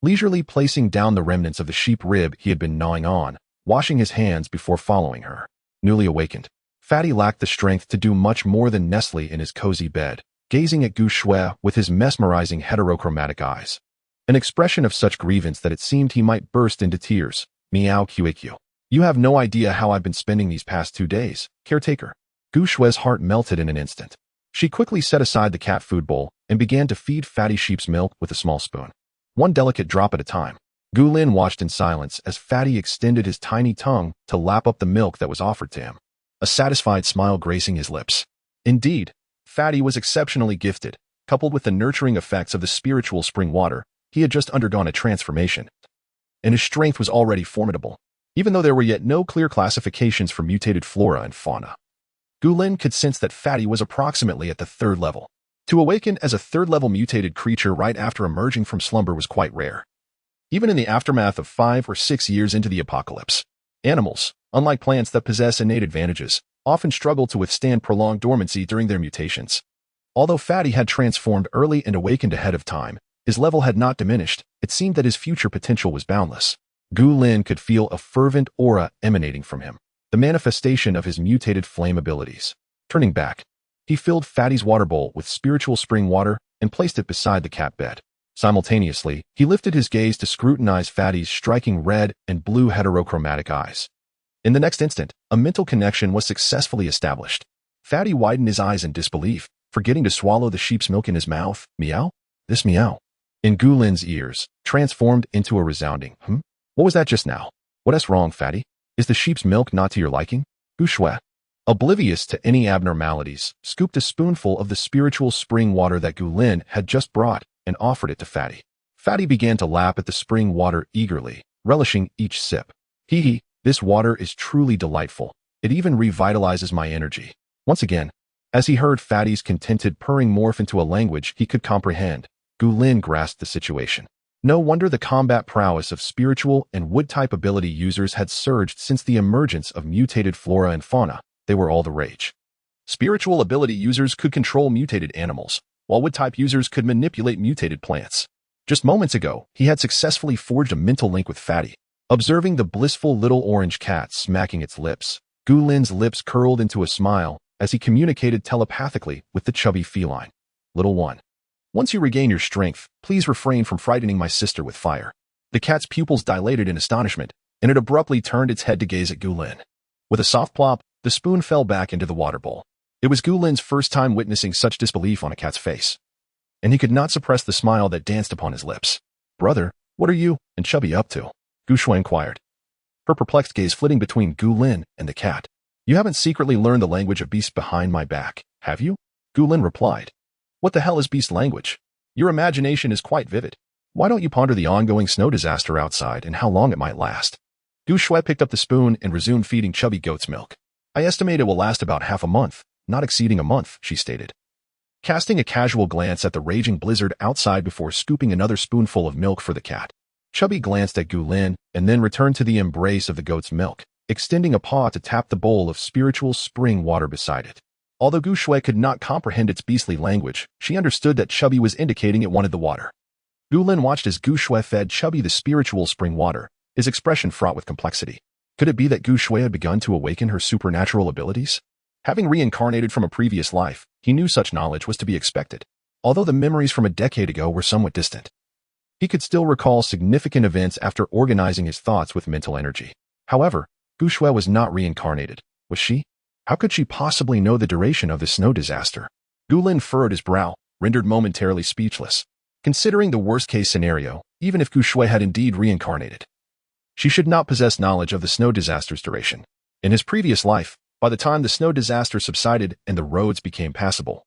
leisurely placing down the remnants of the sheep rib he had been gnawing on, washing his hands before following her. Newly awakened, Fatty lacked the strength to do much more than nestle in his cozy bed, gazing at Gu Shui with his mesmerizing heterochromatic eyes. An expression of such grievance that it seemed he might burst into tears. Meow QAQ. You have no idea how I've been spending these past 2 days, caretaker. Gu Shui's heart melted in an instant. She quickly set aside the cat food bowl and began to feed Fatty sheep's milk with a small spoon, one delicate drop at a time. Gu Lin watched in silence as Fatty extended his tiny tongue to lap up the milk that was offered to him, a satisfied smile gracing his lips. Indeed, Fatty was exceptionally gifted. Coupled with the nurturing effects of the spiritual spring water, he had just undergone a transformation, and his strength was already formidable, even though there were yet no clear classifications for mutated flora and fauna. Gu Lin could sense that Fatty was approximately at the 3rd level. To awaken as a 3rd-level mutated creature right after emerging from slumber was quite rare, even in the aftermath of 5 or 6 years into the apocalypse. Animals, unlike plants that possess innate advantages, often struggle to withstand prolonged dormancy during their mutations. Although Fatty had transformed early and awakened ahead of time, his level had not diminished. It seemed that his future potential was boundless. Gu Lin could feel a fervent aura emanating from him, the manifestation of his mutated flame abilities. Turning back, he filled Fatty's water bowl with spiritual spring water and placed it beside the cat bed. Simultaneously, he lifted his gaze to scrutinize Fatty's striking red and blue heterochromatic eyes. In the next instant, a mental connection was successfully established. Fatty widened his eyes in disbelief, forgetting to swallow the sheep's milk in his mouth. Meow? This meow. In Gu Lin's ears, transformed into a resounding, What was that just now? What's wrong, Fatty? Is the sheep's milk not to your liking? Gu Shui, oblivious to any abnormalities, scooped a spoonful of the spiritual spring water that Gu Lin had just brought and offered it to Fatty. Fatty began to lap at the spring water eagerly, relishing each sip. Hee, this water is truly delightful. It even revitalizes my energy. Once again, as he heard Fatty's contented purring morph into a language he could comprehend, Gu Lin grasped the situation. No wonder the combat prowess of spiritual and wood-type ability users had surged since the emergence of mutated flora and fauna. They were all the rage. Spiritual ability users could control mutated animals, while wood-type users could manipulate mutated plants. Just moments ago, he had successfully forged a mental link with Fatty. Observing the blissful little orange cat smacking its lips, Gu Lin's lips curled into a smile as he communicated telepathically with the chubby feline. Little one. Once you regain your strength, please refrain from frightening my sister with fire. The cat's pupils dilated in astonishment, and it abruptly turned its head to gaze at Gu Lin. With a soft plop, the spoon fell back into the water bowl. It was Gu Lin's first time witnessing such disbelief on a cat's face, and he could not suppress the smile that danced upon his lips. Brother, what are you and Chubby up to? Gu Shui inquired, her perplexed gaze flitting between Gu Lin and the cat. You haven't secretly learned the language of beasts behind my back, have you? Gu Lin replied. What the hell is beast language? Your imagination is quite vivid. Why don't you ponder the ongoing snow disaster outside and how long it might last? Gu Shui picked up the spoon and resumed feeding Chubby goat's milk. I estimate it will last about half a month, not exceeding a month, she stated. Casting a casual glance at the raging blizzard outside before scooping another spoonful of milk for the cat, Chubby glanced at Gu Lin and then returned to the embrace of the goat's milk, extending a paw to tap the bowl of spiritual spring water beside it. Although Gu Shui could not comprehend its beastly language, she understood that Chubby was indicating it wanted the water. Gu Lin watched as Gu Shui fed Chubby the spiritual spring water, his expression fraught with complexity. Could it be that Gu Shui had begun to awaken her supernatural abilities? Having reincarnated from a previous life, he knew such knowledge was to be expected, although the memories from a decade ago were somewhat distant. He could still recall significant events after organizing his thoughts with mental energy. However, Gu Shui was not reincarnated, was she? How could she possibly know the duration of the snow disaster? Gu Lin furrowed his brow, rendered momentarily speechless. Considering the worst-case scenario, even if Gu Shui had indeed reincarnated, she should not possess knowledge of the snow disaster's duration. In his previous life, by the time the snow disaster subsided and the roads became passable,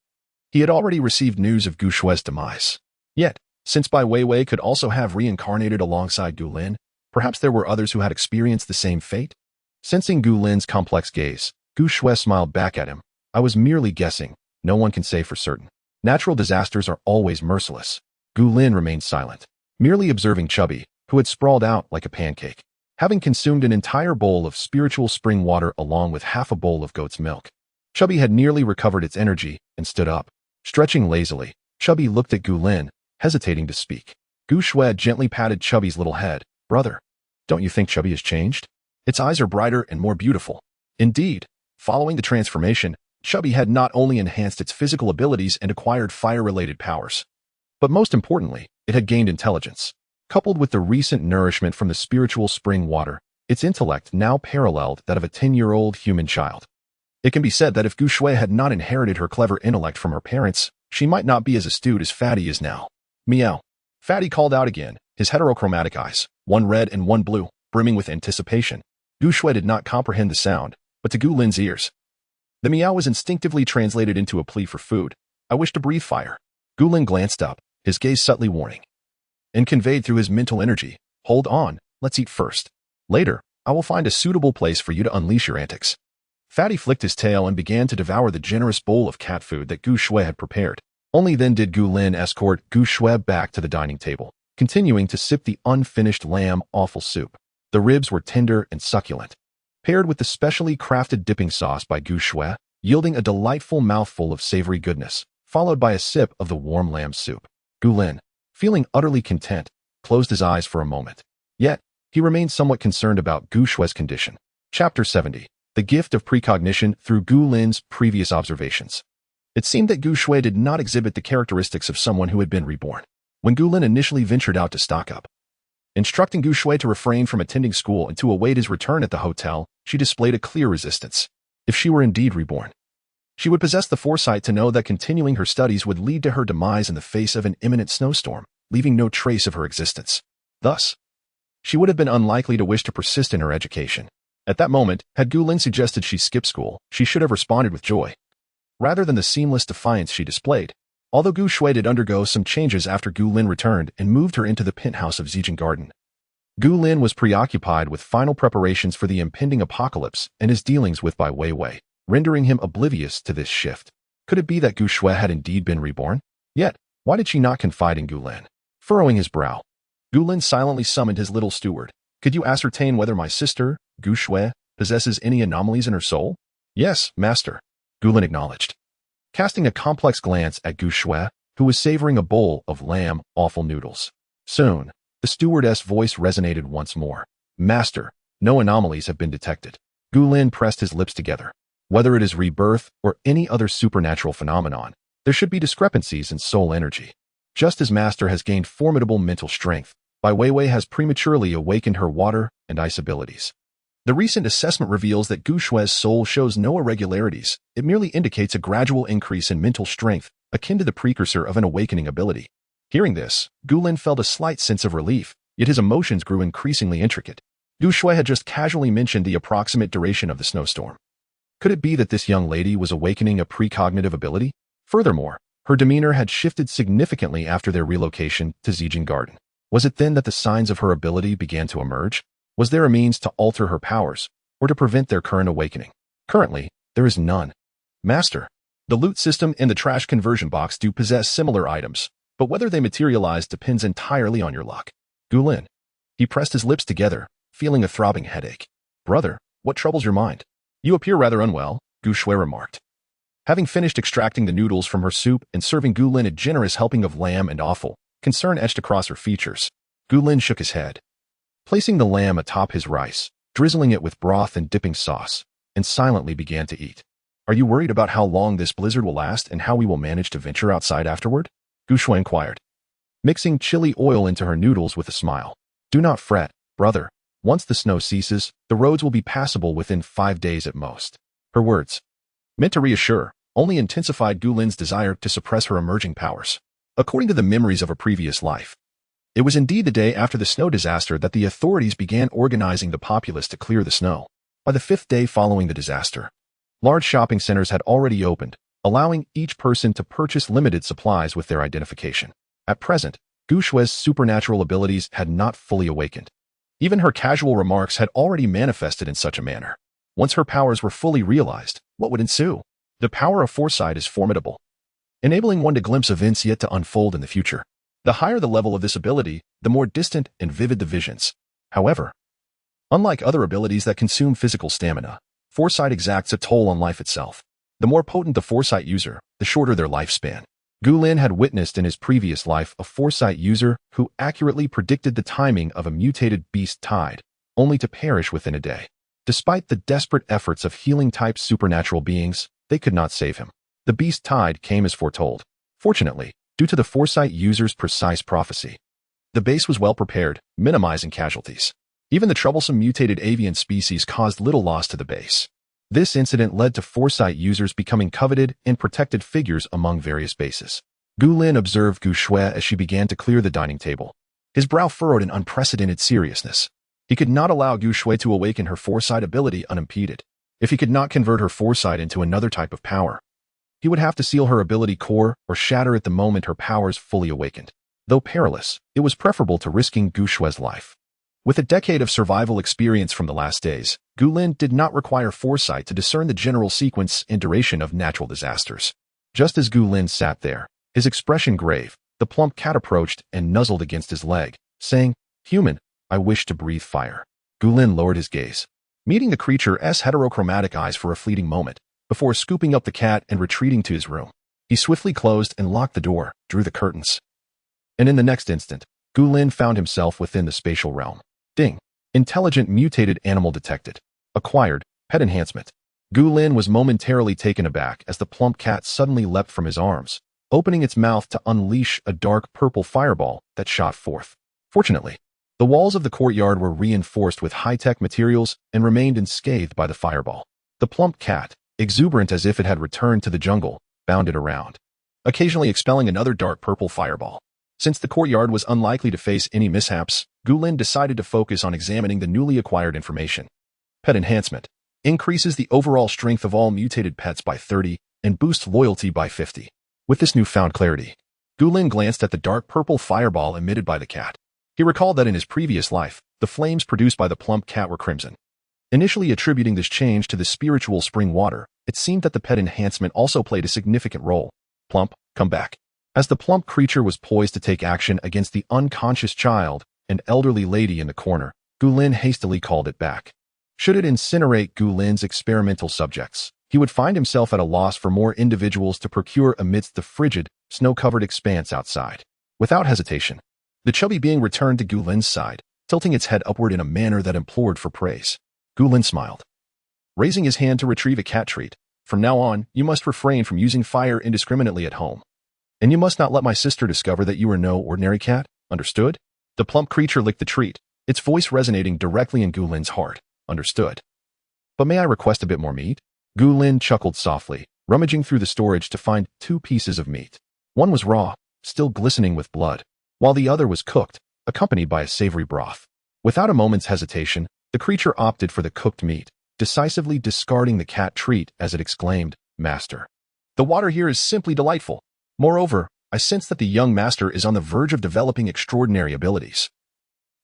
he had already received news of Gu Shui's demise. Yet, since Bai Weiwei could also have reincarnated alongside Gu Lin, perhaps there were others who had experienced the same fate? Sensing Gu Lin's complex gaze, Gu Shui smiled back at him. I was merely guessing. No one can say for certain. Natural disasters are always merciless. Gu Lin remained silent, merely observing Chubby, who had sprawled out like a pancake, having consumed an entire bowl of spiritual spring water along with half a bowl of goat's milk. Chubby had nearly recovered its energy and stood up. Stretching lazily, Chubby looked at Gu Lin, hesitating to speak. Gu Shui gently patted Chubby's little head. Brother, don't you think Chubby has changed? Its eyes are brighter and more beautiful. Indeed, following the transformation, Chubby had not only enhanced its physical abilities and acquired fire-related powers, but most importantly, it had gained intelligence. Coupled with the recent nourishment from the spiritual spring water, its intellect now paralleled that of a 10-year-old human child. It can be said that if Gu Shui had not inherited her clever intellect from her parents, she might not be as astute as Fatty is now. Meow. Fatty called out again, his heterochromatic eyes, one red and one blue, brimming with anticipation. Gu Shui did not comprehend the sound, but to Gu Lin's ears, the meow was instinctively translated into a plea for food. I wish to breathe fire. Gu Lin glanced up, his gaze subtly warning, and conveyed through his mental energy, hold on, let's eat first. Later, I will find a suitable place for you to unleash your antics. Fatty flicked his tail and began to devour the generous bowl of cat food that Gu Shui had prepared. Only then did Gu Lin escort Gu Shui back to the dining table, continuing to sip the unfinished lamb offal soup. The ribs were tender and succulent, paired with the specially crafted dipping sauce by Gu Shui, yielding a delightful mouthful of savory goodness, followed by a sip of the warm lamb soup. Gu Lin, feeling utterly content, closed his eyes for a moment. Yet, he remained somewhat concerned about Gu Shui's condition. Chapter 70. The Gift of Precognition through Gu Lin's previous observations. It seemed that Gu Shui did not exhibit the characteristics of someone who had been reborn. When Gu Lin initially ventured out to stock up, instructing Gu Shui to refrain from attending school and to await his return at the hotel, she displayed a clear resistance. If she were indeed reborn, She would possess the foresight to know that continuing her studies would lead to her demise in the face of an imminent snowstorm, leaving no trace of her existence. Thus, she would have been unlikely to wish to persist in her education. At that moment, had Gu Lin suggested she skip school, she should have responded with joy, rather than the seamless defiance she displayed. Although Gu Shui did undergo some changes after Gu Lin returned and moved her into the penthouse of Zijin Garden, Gu Lin was preoccupied with final preparations for the impending apocalypse and his dealings with Bai Weiwei, rendering him oblivious to this shift. Could it be that Gu Shui had indeed been reborn? Yet, why did she not confide in Gu Lin? Furrowing his brow, Gu Lin silently summoned his little steward. Could you ascertain whether my sister, Gu Shui, possesses any anomalies in her soul? Yes, master, Gu Lin acknowledged, casting a complex glance at Gu Shui, who was savoring a bowl of lamb offal noodles. Soon, the stewardess' voice resonated once more. Master, no anomalies have been detected. Gu Lin pressed his lips together. Whether it is rebirth or any other supernatural phenomenon, there should be discrepancies in soul energy. Just as Master has gained formidable mental strength, Bai Weiwei has prematurely awakened her water and ice abilities. The recent assessment reveals that Gu Shui's soul shows no irregularities. It merely indicates a gradual increase in mental strength, akin to the precursor of an awakening ability. Hearing this, Gu Lin felt a slight sense of relief, yet his emotions grew increasingly intricate. Gu Shui had just casually mentioned the approximate duration of the snowstorm. Could it be that this young lady was awakening a precognitive ability? Furthermore, her demeanor had shifted significantly after their relocation to Zijin Garden. Was it then that the signs of her ability began to emerge? Was there a means to alter her powers, or to prevent their current awakening? Currently, there is none. Master, the loot system and the trash conversion box do possess similar items, but whether they materialize depends entirely on your luck. Gu Lin. He pressed his lips together, feeling a throbbing headache. Brother, what troubles your mind? You appear rather unwell, Gu Shui remarked. Having finished extracting the noodles from her soup and serving Gu Lin a generous helping of lamb and offal, concern etched across her features. Gu Lin shook his head, placing the lamb atop his rice, drizzling it with broth and dipping sauce, and silently began to eat. Are you worried about how long this blizzard will last and how we will manage to venture outside afterward? Gu Shui inquired, mixing chili oil into her noodles with a smile. Do not fret, brother. Once the snow ceases, the roads will be passable within 5 days at most. Her words, meant to reassure, only intensified Gu Lin's desire to suppress her emerging powers. According to the memories of a previous life, it was indeed the day after the snow disaster that the authorities began organizing the populace to clear the snow. By the 5th day following the disaster, large shopping centers had already opened, allowing each person to purchase limited supplies with their identification. At present, Gu Shui's supernatural abilities had not fully awakened. Even her casual remarks had already manifested in such a manner. Once her powers were fully realized, what would ensue? The power of foresight is formidable, enabling one to glimpse events yet to unfold in the future. The higher the level of this ability, the more distant and vivid the visions. However, unlike other abilities that consume physical stamina, foresight exacts a toll on life itself. The more potent the foresight user, the shorter their lifespan. Gu Lin had witnessed in his previous life a foresight user who accurately predicted the timing of a mutated beast tide, only to perish within a day. Despite the desperate efforts of healing-type supernatural beings, they could not save him. The beast tide came as foretold. Fortunately, due to the foresight user's precise prophecy, the base was well prepared, minimizing casualties. Even the troublesome mutated avian species caused little loss to the base. This incident led to foresight users becoming coveted and protected figures among various bases. Gu Lin observed Gu Shui as she began to clear the dining table. His brow furrowed in unprecedented seriousness. He could not allow Gu Shui to awaken her foresight ability unimpeded. If he could not convert her foresight into another type of power, he would have to seal her ability core or shatter at the moment her powers fully awakened. Though perilous, it was preferable to risking Gu Shui's life. With a decade of survival experience from the last days, Gu Lin did not require foresight to discern the general sequence and duration of natural disasters. Just as Gu Lin sat there, his expression grave, the plump cat approached and nuzzled against his leg, saying, "Human, I wish to breathe fire." Gu Lin lowered his gaze, meeting the creature's heterochromatic eyes for a fleeting moment, before scooping up the cat and retreating to his room. He swiftly closed and locked the door, drew the curtains. And in the next instant, Gu Lin found himself within the spatial realm. Ding. Intelligent mutated animal detected. Acquired. Pet enhancement. Gu Lin was momentarily taken aback as the plump cat suddenly leapt from his arms, opening its mouth to unleash a dark purple fireball that shot forth. Fortunately, the walls of the courtyard were reinforced with high-tech materials and remained unscathed by the fireball. The plump cat, exuberant as if it had returned to the jungle, bounded around, occasionally expelling another dark purple fireball. Since the courtyard was unlikely to face any mishaps, Gulin decided to focus on examining the newly acquired information. Pet enhancement increases the overall strength of all mutated pets by 30 and boosts loyalty by 50. With this newfound clarity, Gulin glanced at the dark purple fireball emitted by the cat. He recalled that in his previous life, the flames produced by the plump cat were crimson. Initially attributing this change to the spiritual spring water, it seemed that the pet enhancement also played a significant role. Plump, come back. As the plump creature was poised to take action against the unconscious child and elderly lady in the corner, Gulin hastily called it back. Should it incinerate Gulin's experimental subjects, he would find himself at a loss for more individuals to procure amidst the frigid, snow-covered expanse outside. Without hesitation, the chubby being returned to Gulin's side, tilting its head upward in a manner that implored for praise. Gulin smiled, raising his hand to retrieve a cat treat. From now on, you must refrain from using fire indiscriminately at home. And you must not let my sister discover that you are no ordinary cat, understood? The plump creature licked the treat, its voice resonating directly in Gulin's heart. Understood. But may I request a bit more meat? Gulin chuckled softly, rummaging through the storage to find 2 pieces of meat. One was raw, still glistening with blood, while the other was cooked, accompanied by a savory broth. Without a moment's hesitation, the creature opted for the cooked meat, decisively discarding the cat treat as it exclaimed, "Master, the water here is simply delightful. Moreover, I sense that the young master is on the verge of developing extraordinary abilities.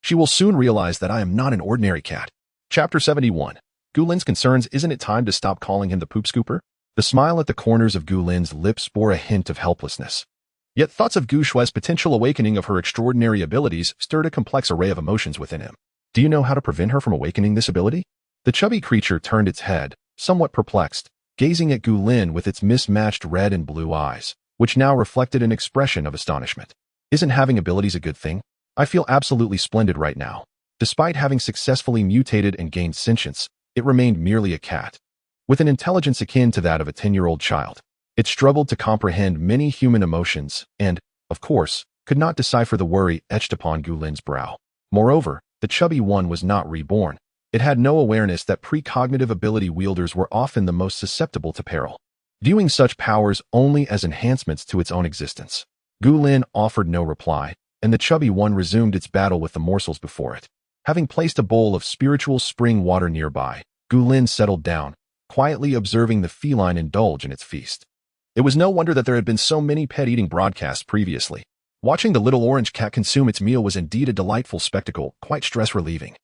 She will soon realize that I am not an ordinary cat." Chapter 71. Gulin's concerns. Isn't it time to stop calling him the poop scooper? The smile at the corners of Gulin's lips bore a hint of helplessness. Yet thoughts of Gu Shue's potential awakening of her extraordinary abilities stirred a complex array of emotions within him. Do you know how to prevent her from awakening this ability? The chubby creature turned its head, somewhat perplexed, gazing at Gulin with its mismatched red and blue eyes, which now reflected an expression of astonishment. Isn't having abilities a good thing? I feel absolutely splendid right now. Despite having successfully mutated and gained sentience, it remained merely a cat. With an intelligence akin to that of a 10-year-old child, it struggled to comprehend many human emotions and, of course, could not decipher the worry etched upon Gulin's brow. Moreover, the chubby one was not reborn. It had no awareness that precognitive ability wielders were often the most susceptible to peril, viewing such powers only as enhancements to its own existence. Gulin offered no reply, and the chubby one resumed its battle with the morsels before it. Having placed a bowl of spiritual spring water nearby, Gulin settled down, quietly observing the feline indulge in its feast. It was no wonder that there had been so many pet-eating broadcasts previously. Watching the little orange cat consume its meal was indeed a delightful spectacle, quite stress-relieving,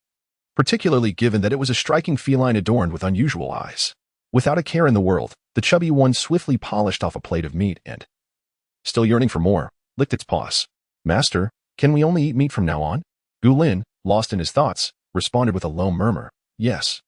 particularly given that it was a striking feline adorned with unusual eyes. Without a care in the world, the chubby one swiftly polished off a plate of meat and, still yearning for more, licked its paws. "Master, can we only eat meat from now on?" Gulin, lost in his thoughts, responded with a low murmur, "Yes.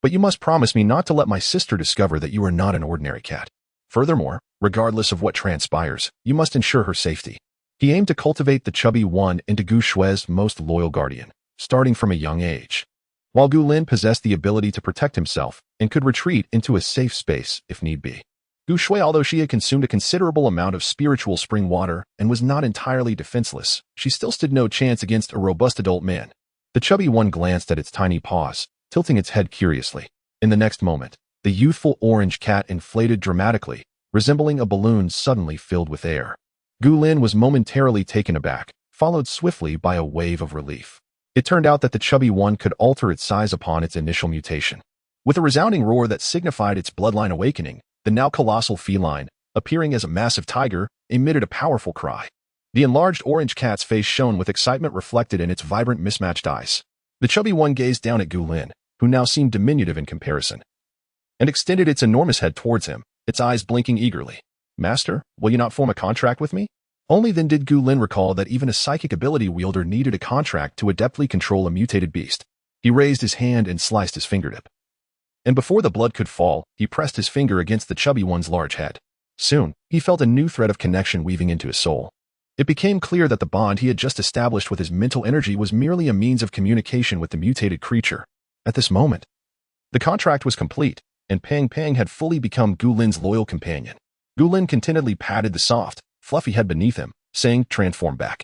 But you must promise me not to let my sister discover that you are not an ordinary cat. Furthermore, regardless of what transpires, you must ensure her safety." He aimed to cultivate the chubby one into Gu Shue's most loyal guardian, starting from a young age. While Gulin possessed the ability to protect himself and could retreat into a safe space if need be. Gu Shui, although she had consumed a considerable amount of spiritual spring water and was not entirely defenseless, she still stood no chance against a robust adult man. The chubby one glanced at its tiny paws, tilting its head curiously. In the next moment, the youthful orange cat inflated dramatically, resembling a balloon suddenly filled with air. Gulin was momentarily taken aback, followed swiftly by a wave of relief. It turned out that the chubby one could alter its size upon its initial mutation. With a resounding roar that signified its bloodline awakening, the now colossal feline, appearing as a massive tiger, emitted a powerful cry. The enlarged orange cat's face shone with excitement reflected in its vibrant mismatched eyes. The chubby one gazed down at Gulin, who now seemed diminutive in comparison, and extended its enormous head towards him, its eyes blinking eagerly. "Master, will you not form a contract with me?" Only then did Gulin recall that even a psychic ability wielder needed a contract to adeptly control a mutated beast. He raised his hand and sliced his fingertip. And before the blood could fall, he pressed his finger against the chubby one's large head. Soon, he felt a new thread of connection weaving into his soul. It became clear that the bond he had just established with his mental energy was merely a means of communication with the mutated creature. At this moment, the contract was complete, and Pang Pang had fully become Gulin's loyal companion. Gulin contentedly patted the soft, fluffy head beneath him, saying, "Transform back.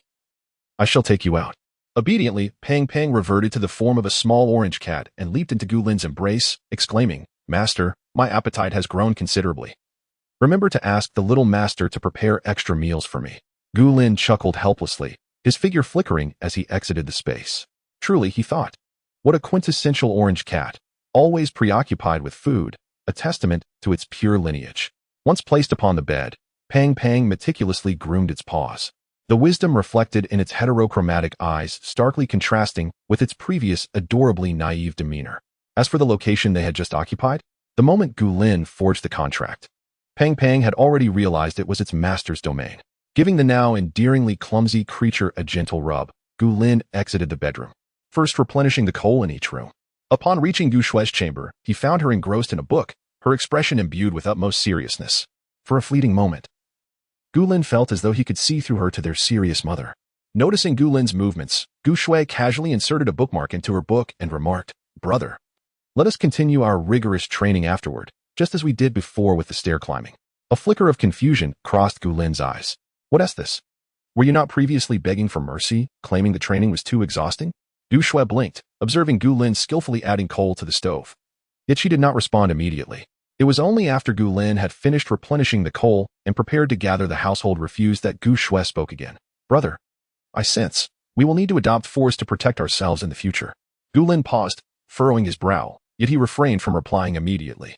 I shall take you out." Obediently, Pang Pang reverted to the form of a small orange cat and leaped into Gulin's embrace, exclaiming, "Master, my appetite has grown considerably. Remember to ask the little master to prepare extra meals for me." Gu Lin chuckled helplessly, his figure flickering as he exited the space. Truly, he thought, what a quintessential orange cat, always preoccupied with food, a testament to its pure lineage. Once placed upon the bed, Pang Pang meticulously groomed its paws, the wisdom reflected in its heterochromatic eyes starkly contrasting with its previous adorably naive demeanor. As for the location they had just occupied, the moment Gu Lin forged the contract, Pang Pang had already realized it was its master's domain. Giving the now endearingly clumsy creature a gentle rub, Gu Lin exited the bedroom, first replenishing the coal in each room. Upon reaching Gu Shue's chamber, he found her engrossed in a book, her expression imbued with utmost seriousness. For a fleeting moment, Gu Lin felt as though he could see through her to their serious mother. Noticing Gu Lin's movements, Gu Shui casually inserted a bookmark into her book and remarked, "Brother, let us continue our rigorous training afterward, just as we did before with the stair climbing." A flicker of confusion crossed Gu Lin's eyes. "What is this? Were you not previously begging for mercy, claiming the training was too exhausting?" Gu Shui blinked, observing Gu Lin skillfully adding coal to the stove. Yet she did not respond immediately. It was only after Gu Lin had finished replenishing the coal and prepared to gather the household refuse that Gu Shui spoke again. "Brother, I sense we will need to adopt force to protect ourselves in the future." Gu Lin paused, furrowing his brow, yet he refrained from replying immediately.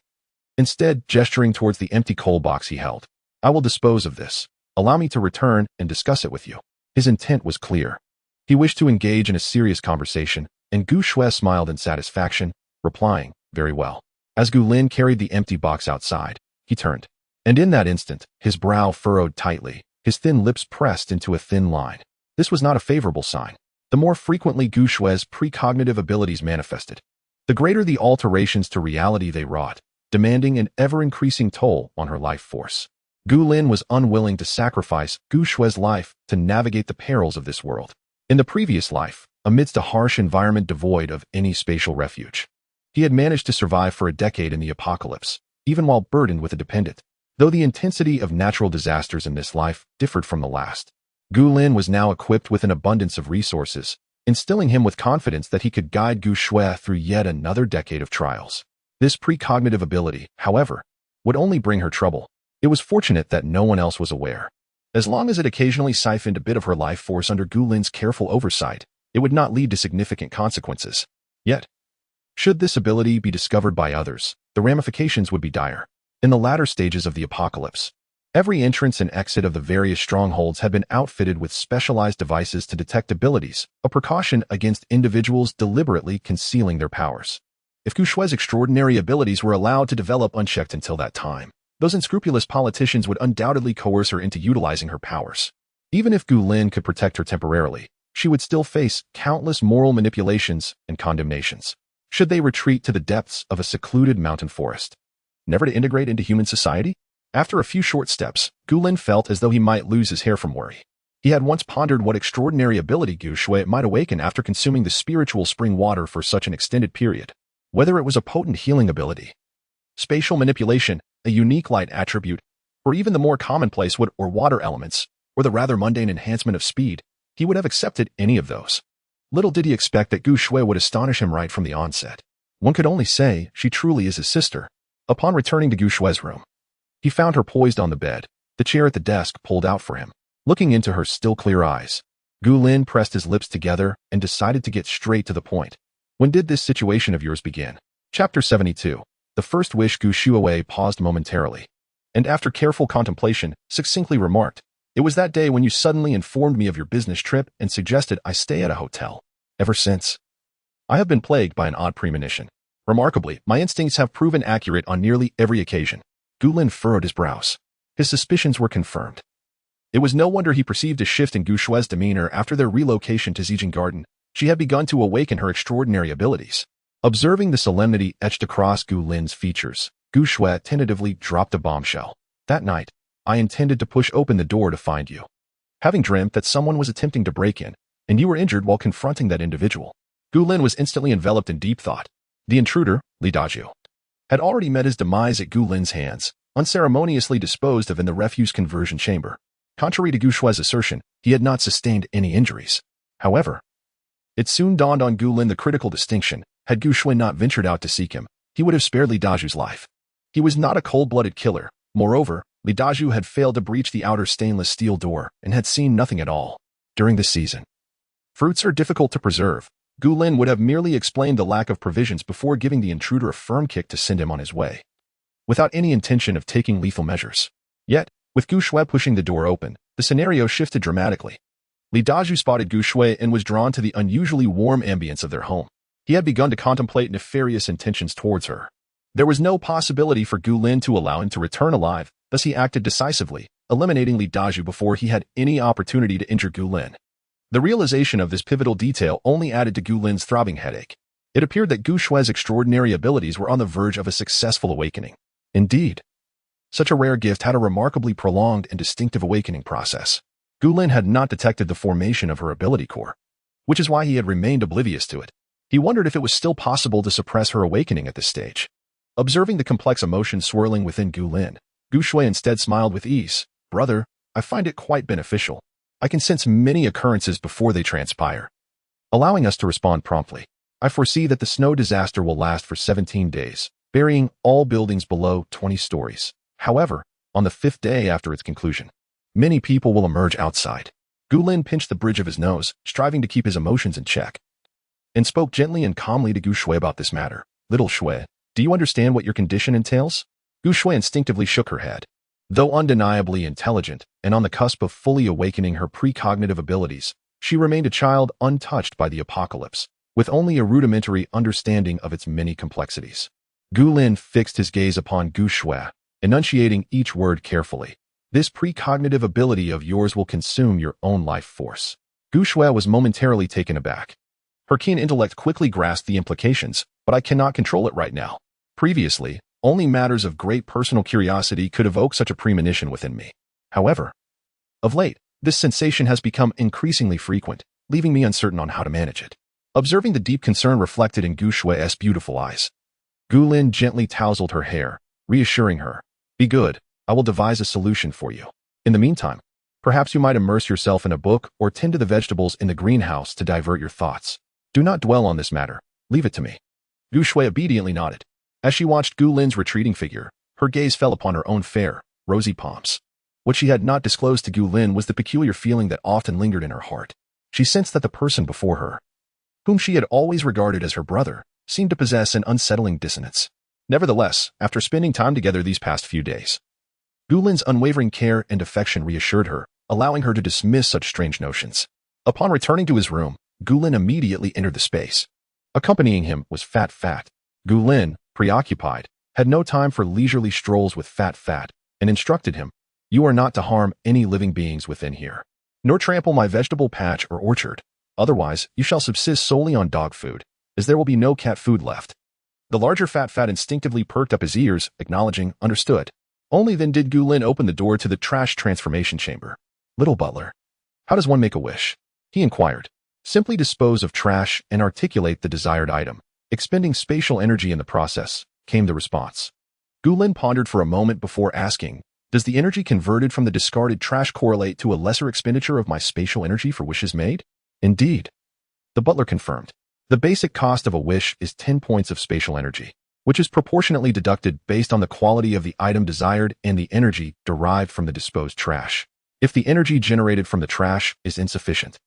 Instead, gesturing towards the empty coal box he held, "I will dispose of this. Allow me to return and discuss it with you." His intent was clear. He wished to engage in a serious conversation, and Gu Shui smiled in satisfaction, replying, "Very well." As Gu Lin carried the empty box outside, he turned. And in that instant, his brow furrowed tightly, his thin lips pressed into a thin line. This was not a favorable sign. The more frequently Gu Shue's precognitive abilities manifested, the greater the alterations to reality they wrought, demanding an ever-increasing toll on her life force. Gu Lin was unwilling to sacrifice Gu Shue's life to navigate the perils of this world. In the previous life, amidst a harsh environment devoid of any spatial refuge, he had managed to survive for a decade in the apocalypse, even while burdened with a dependent. Though the intensity of natural disasters in this life differed from the last, Gu Lin was now equipped with an abundance of resources, instilling him with confidence that he could guide Gu Shui through yet another decade of trials. This precognitive ability, however, would only bring her trouble. It was fortunate that no one else was aware. As long as it occasionally siphoned a bit of her life force under Gu Lin's careful oversight, it would not lead to significant consequences. Yet, should this ability be discovered by others, the ramifications would be dire. In the latter stages of the apocalypse, every entrance and exit of the various strongholds had been outfitted with specialized devices to detect abilities, a precaution against individuals deliberately concealing their powers. If Gu Shue's extraordinary abilities were allowed to develop unchecked until that time, those unscrupulous politicians would undoubtedly coerce her into utilizing her powers. Even if Gu Lin could protect her temporarily, she would still face countless moral manipulations and condemnations. Should they retreat to the depths of a secluded mountain forest, never to integrate into human society? After a few short steps, Gu Lin felt as though he might lose his hair from worry. He had once pondered what extraordinary ability Gu Shui might awaken after consuming the spiritual spring water for such an extended period. Whether it was a potent healing ability, spatial manipulation, a unique light attribute, or even the more commonplace wood or water elements, or the rather mundane enhancement of speed, he would have accepted any of those. Little did he expect that Gu Shui would astonish him right from the onset. One could only say she truly is his sister. Upon returning to Gu Shue's room, he found her poised on the bed, the chair at the desk pulled out for him. Looking into her still clear eyes, Gu Lin pressed his lips together and decided to get straight to the point. "When did this situation of yours begin?" Chapter 72. The first wish. Gu Shui paused momentarily, and after careful contemplation, succinctly remarked, "It was that day when you suddenly informed me of your business trip and suggested I stay at a hotel. Ever since, I have been plagued by an odd premonition. Remarkably, my instincts have proven accurate on nearly every occasion." Gu Lin furrowed his brows. His suspicions were confirmed. It was no wonder he perceived a shift in Gu Shue's demeanor after their relocation to Zijin Garden. She had begun to awaken her extraordinary abilities. Observing the solemnity etched across Gu Lin's features, Gu Shui tentatively dropped a bombshell. "That night, I intended to push open the door to find you, having dreamt that someone was attempting to break in, and you were injured while confronting that individual." Gu Lin was instantly enveloped in deep thought. The intruder, Li Dazhu, had already met his demise at Gu Lin's hands, unceremoniously disposed of in the refuse conversion chamber. Contrary to Gu Shue's assertion, he had not sustained any injuries. However, it soon dawned on Gu Lin the critical distinction. Had Gu Shui not ventured out to seek him, he would have spared Li Daju's life. He was not a cold-blooded killer. Moreover, Li Daju had failed to breach the outer stainless steel door and had seen nothing at all. During this season, fruits are difficult to preserve. Gu Lin would have merely explained the lack of provisions before giving the intruder a firm kick to send him on his way, without any intention of taking lethal measures. Yet, with Gu Shui pushing the door open, the scenario shifted dramatically. Li Daju spotted Gu Shui and was drawn to the unusually warm ambience of their home. He had begun to contemplate nefarious intentions towards her. There was no possibility for Gu Lin to allow him to return alive, thus he acted decisively, eliminating Li Daju before he had any opportunity to injure Gu Lin. The realization of this pivotal detail only added to Gu Lin's throbbing headache. It appeared that Gu Shui's extraordinary abilities were on the verge of a successful awakening. Indeed, such a rare gift had a remarkably prolonged and distinctive awakening process. Gu Lin had not detected the formation of her ability core, which is why he had remained oblivious to it. He wondered if it was still possible to suppress her awakening at this stage. Observing the complex emotions swirling within Gu Lin, Gu Shui instead smiled with ease. Brother, I find it quite beneficial. I can sense many occurrences before they transpire, allowing us to respond promptly. I foresee that the snow disaster will last for 17 days, burying all buildings below 20 stories. However, on the 5th day after its conclusion, many people will emerge outside. Gu Lin pinched the bridge of his nose, striving to keep his emotions in check, and spoke gently and calmly to Gu Shui about this matter. Little Shui, do you understand what your condition entails? Gu Shui instinctively shook her head. Though undeniably intelligent and on the cusp of fully awakening her precognitive abilities, she remained a child untouched by the apocalypse, with only a rudimentary understanding of its many complexities. Gu Lin fixed his gaze upon Gu Shui, enunciating each word carefully. This precognitive ability of yours will consume your own life force. Gu Shui was momentarily taken aback. Her keen intellect quickly grasped the implications, but I cannot control it right now. Previously, only matters of great personal curiosity could evoke such a premonition within me. However, of late, this sensation has become increasingly frequent, leaving me uncertain on how to manage it. Observing the deep concern reflected in Gu Shui's beautiful eyes, Gu Lin gently tousled her hair, reassuring her. Be good, I will devise a solution for you. In the meantime, perhaps you might immerse yourself in a book or tend to the vegetables in the greenhouse to divert your thoughts. Do not dwell on this matter. Leave it to me. Gu Shui obediently nodded. As she watched Gu Lin's retreating figure, her gaze fell upon her own fair, rosy palms. What she had not disclosed to Gu Lin was the peculiar feeling that often lingered in her heart. She sensed that the person before her, whom she had always regarded as her brother, seemed to possess an unsettling dissonance. Nevertheless, after spending time together these past few days, Gu Lin's unwavering care and affection reassured her, allowing her to dismiss such strange notions. Upon returning to his room, Gu Lin immediately entered the space. Accompanying him was Fat Fat. Gu Lin, preoccupied, had no time for leisurely strolls with Fat Fat, and instructed him, You are not to harm any living beings within here, nor trample my vegetable patch or orchard. Otherwise, you shall subsist solely on dog food, as there will be no cat food left. The larger Fat Fat instinctively perked up his ears, acknowledging, understood. Only then did Gu Lin open the door to the trash transformation chamber. Little butler, how does one make a wish? He inquired. Simply dispose of trash and articulate the desired item, expending spatial energy in the process, came the response. Gu Lin pondered for a moment before asking, Does the energy converted from the discarded trash correlate to a lesser expenditure of my spatial energy for wishes made? Indeed. The butler confirmed. The basic cost of a wish is 10 points of spatial energy, which is proportionately deducted based on the quality of the item desired and the energy derived from the disposed trash. If the energy generated from the trash is insufficient,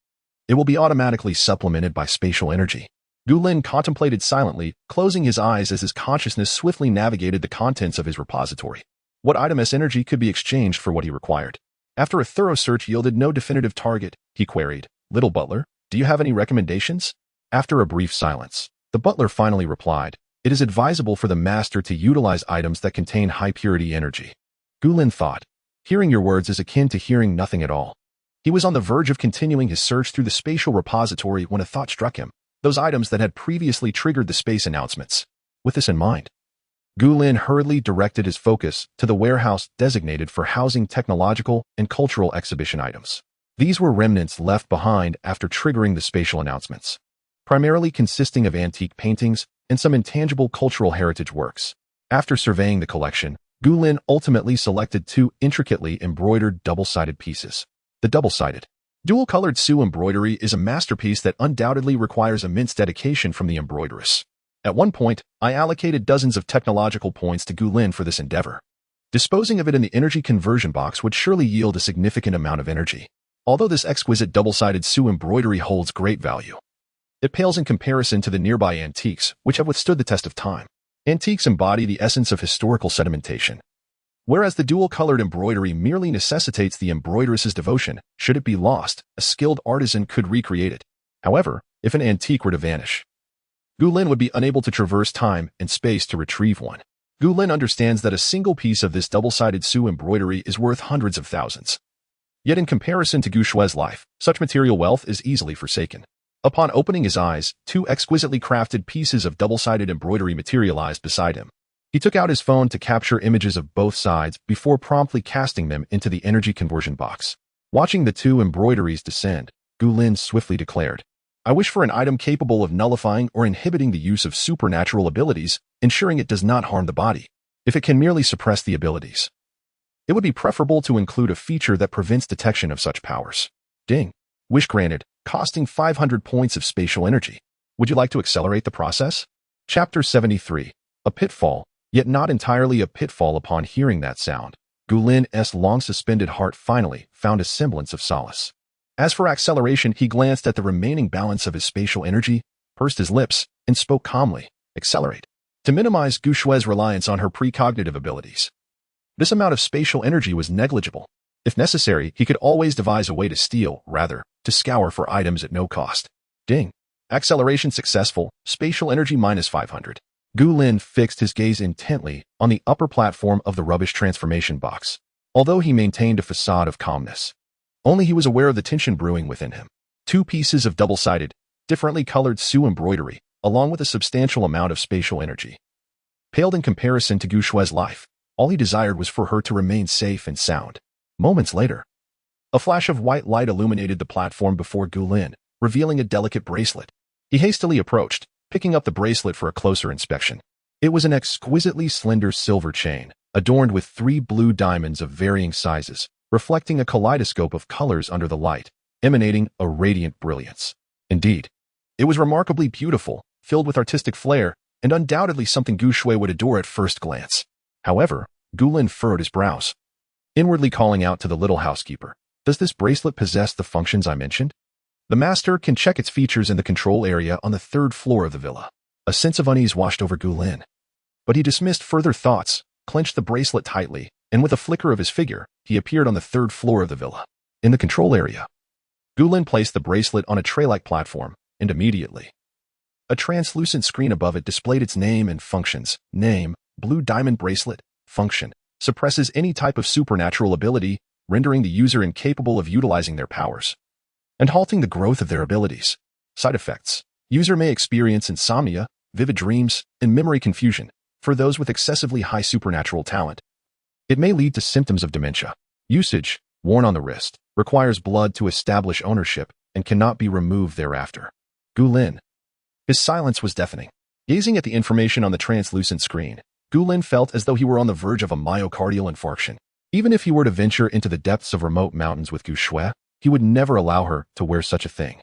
it will be automatically supplemented by spatial energy. Gu Lin contemplated silently, closing his eyes as his consciousness swiftly navigated the contents of his repository. What item's energy could be exchanged for what he required? After a thorough search yielded no definitive target, he queried, Little butler, do you have any recommendations? After a brief silence, the butler finally replied, It is advisable for the master to utilize items that contain high-purity energy. Gu Lin thought, Hearing your words is akin to hearing nothing at all. He was on the verge of continuing his search through the spatial repository when a thought struck him, those items that had previously triggered the space announcements. With this in mind, Gu Lin hurriedly directed his focus to the warehouse designated for housing technological and cultural exhibition items. These were remnants left behind after triggering the spatial announcements, primarily consisting of antique paintings and some intangible cultural heritage works. After surveying the collection, Gu Lin ultimately selected 2 intricately embroidered double-sided pieces. The double-sided, dual-colored Su embroidery is a masterpiece that undoubtedly requires immense dedication from the embroideress. At one point, I allocated dozens of technological points to Gulin for this endeavor. Disposing of it in the energy conversion box would surely yield a significant amount of energy. Although this exquisite double-sided Su embroidery holds great value, it pales in comparison to the nearby antiques, which have withstood the test of time. Antiques embody the essence of historical sedimentation, whereas the dual-colored embroidery merely necessitates the embroideress's devotion. Should it be lost, a skilled artisan could recreate it. However, if an antique were to vanish, Gulin would be unable to traverse time and space to retrieve one. Gulin understands that a single piece of this double-sided Su embroidery is worth hundreds of thousands. Yet in comparison to Gu Shue's life, such material wealth is easily forsaken. Upon opening his eyes, two exquisitely crafted pieces of double-sided embroidery materialized beside him. He took out his phone to capture images of both sides before promptly casting them into the energy conversion box. Watching the two embroideries descend, Gulin swiftly declared, "I wish for an item capable of nullifying or inhibiting the use of supernatural abilities, ensuring it does not harm the body. If it can merely suppress the abilities, it would be preferable to include a feature that prevents detection of such powers." Ding. Wish granted, costing 500 points of spatial energy. Would you like to accelerate the process? Chapter 73. A pitfall, yet not entirely a pitfall. Upon hearing that sound, Gulin's long-suspended heart finally found a semblance of solace. As for acceleration, he glanced at the remaining balance of his spatial energy, pursed his lips, and spoke calmly, "Accelerate." To minimize Gu Shue's reliance on her precognitive abilities, this amount of spatial energy was negligible. If necessary, he could always devise a way to steal, rather, to scour for items at no cost. Ding. Acceleration successful, spatial energy minus 500. Gulin fixed his gaze intently on the upper platform of the rubbish transformation box. Although he maintained a facade of calmness, only he was aware of the tension brewing within him. Two pieces of double-sided, differently colored Su embroidery, along with a substantial amount of spatial energy, paled in comparison to Gu Shue's life. All he desired was for her to remain safe and sound. Moments later, a flash of white light illuminated the platform before Gulin, revealing a delicate bracelet. He hastily approached, picking up the bracelet for a closer inspection. It was an exquisitely slender silver chain, adorned with 3 blue diamonds of varying sizes, reflecting a kaleidoscope of colors under the light, emanating a radiant brilliance. Indeed, it was remarkably beautiful, filled with artistic flair, and undoubtedly something Gu Shue would adore at first glance. However, Gulin furrowed his brows, inwardly calling out to the little housekeeper, "Does this bracelet possess the functions I mentioned?" The master can check its features in the control area on the 3rd floor of the villa. A sense of unease washed over Gulin, but he dismissed further thoughts, clenched the bracelet tightly, and with a flicker of his figure, he appeared on the 3rd floor of the villa. In the control area, Gulin placed the bracelet on a tray-like platform, and immediately, a translucent screen above it displayed its name and functions. Name, blue diamond bracelet. Function, suppresses any type of supernatural ability, rendering the user incapable of utilizing their powers and halting the growth of their abilities. Side effects. User may experience insomnia, vivid dreams, and memory confusion. For those with excessively high supernatural talent, it may lead to symptoms of dementia. Usage, worn on the wrist, requires blood to establish ownership and cannot be removed thereafter. Gulin. His silence was deafening. Gazing at the information on the translucent screen, Gulin felt as though he were on the verge of a myocardial infarction. Even if he were to venture into the depths of remote mountains with Gu Shue, he would never allow her to wear such a thing.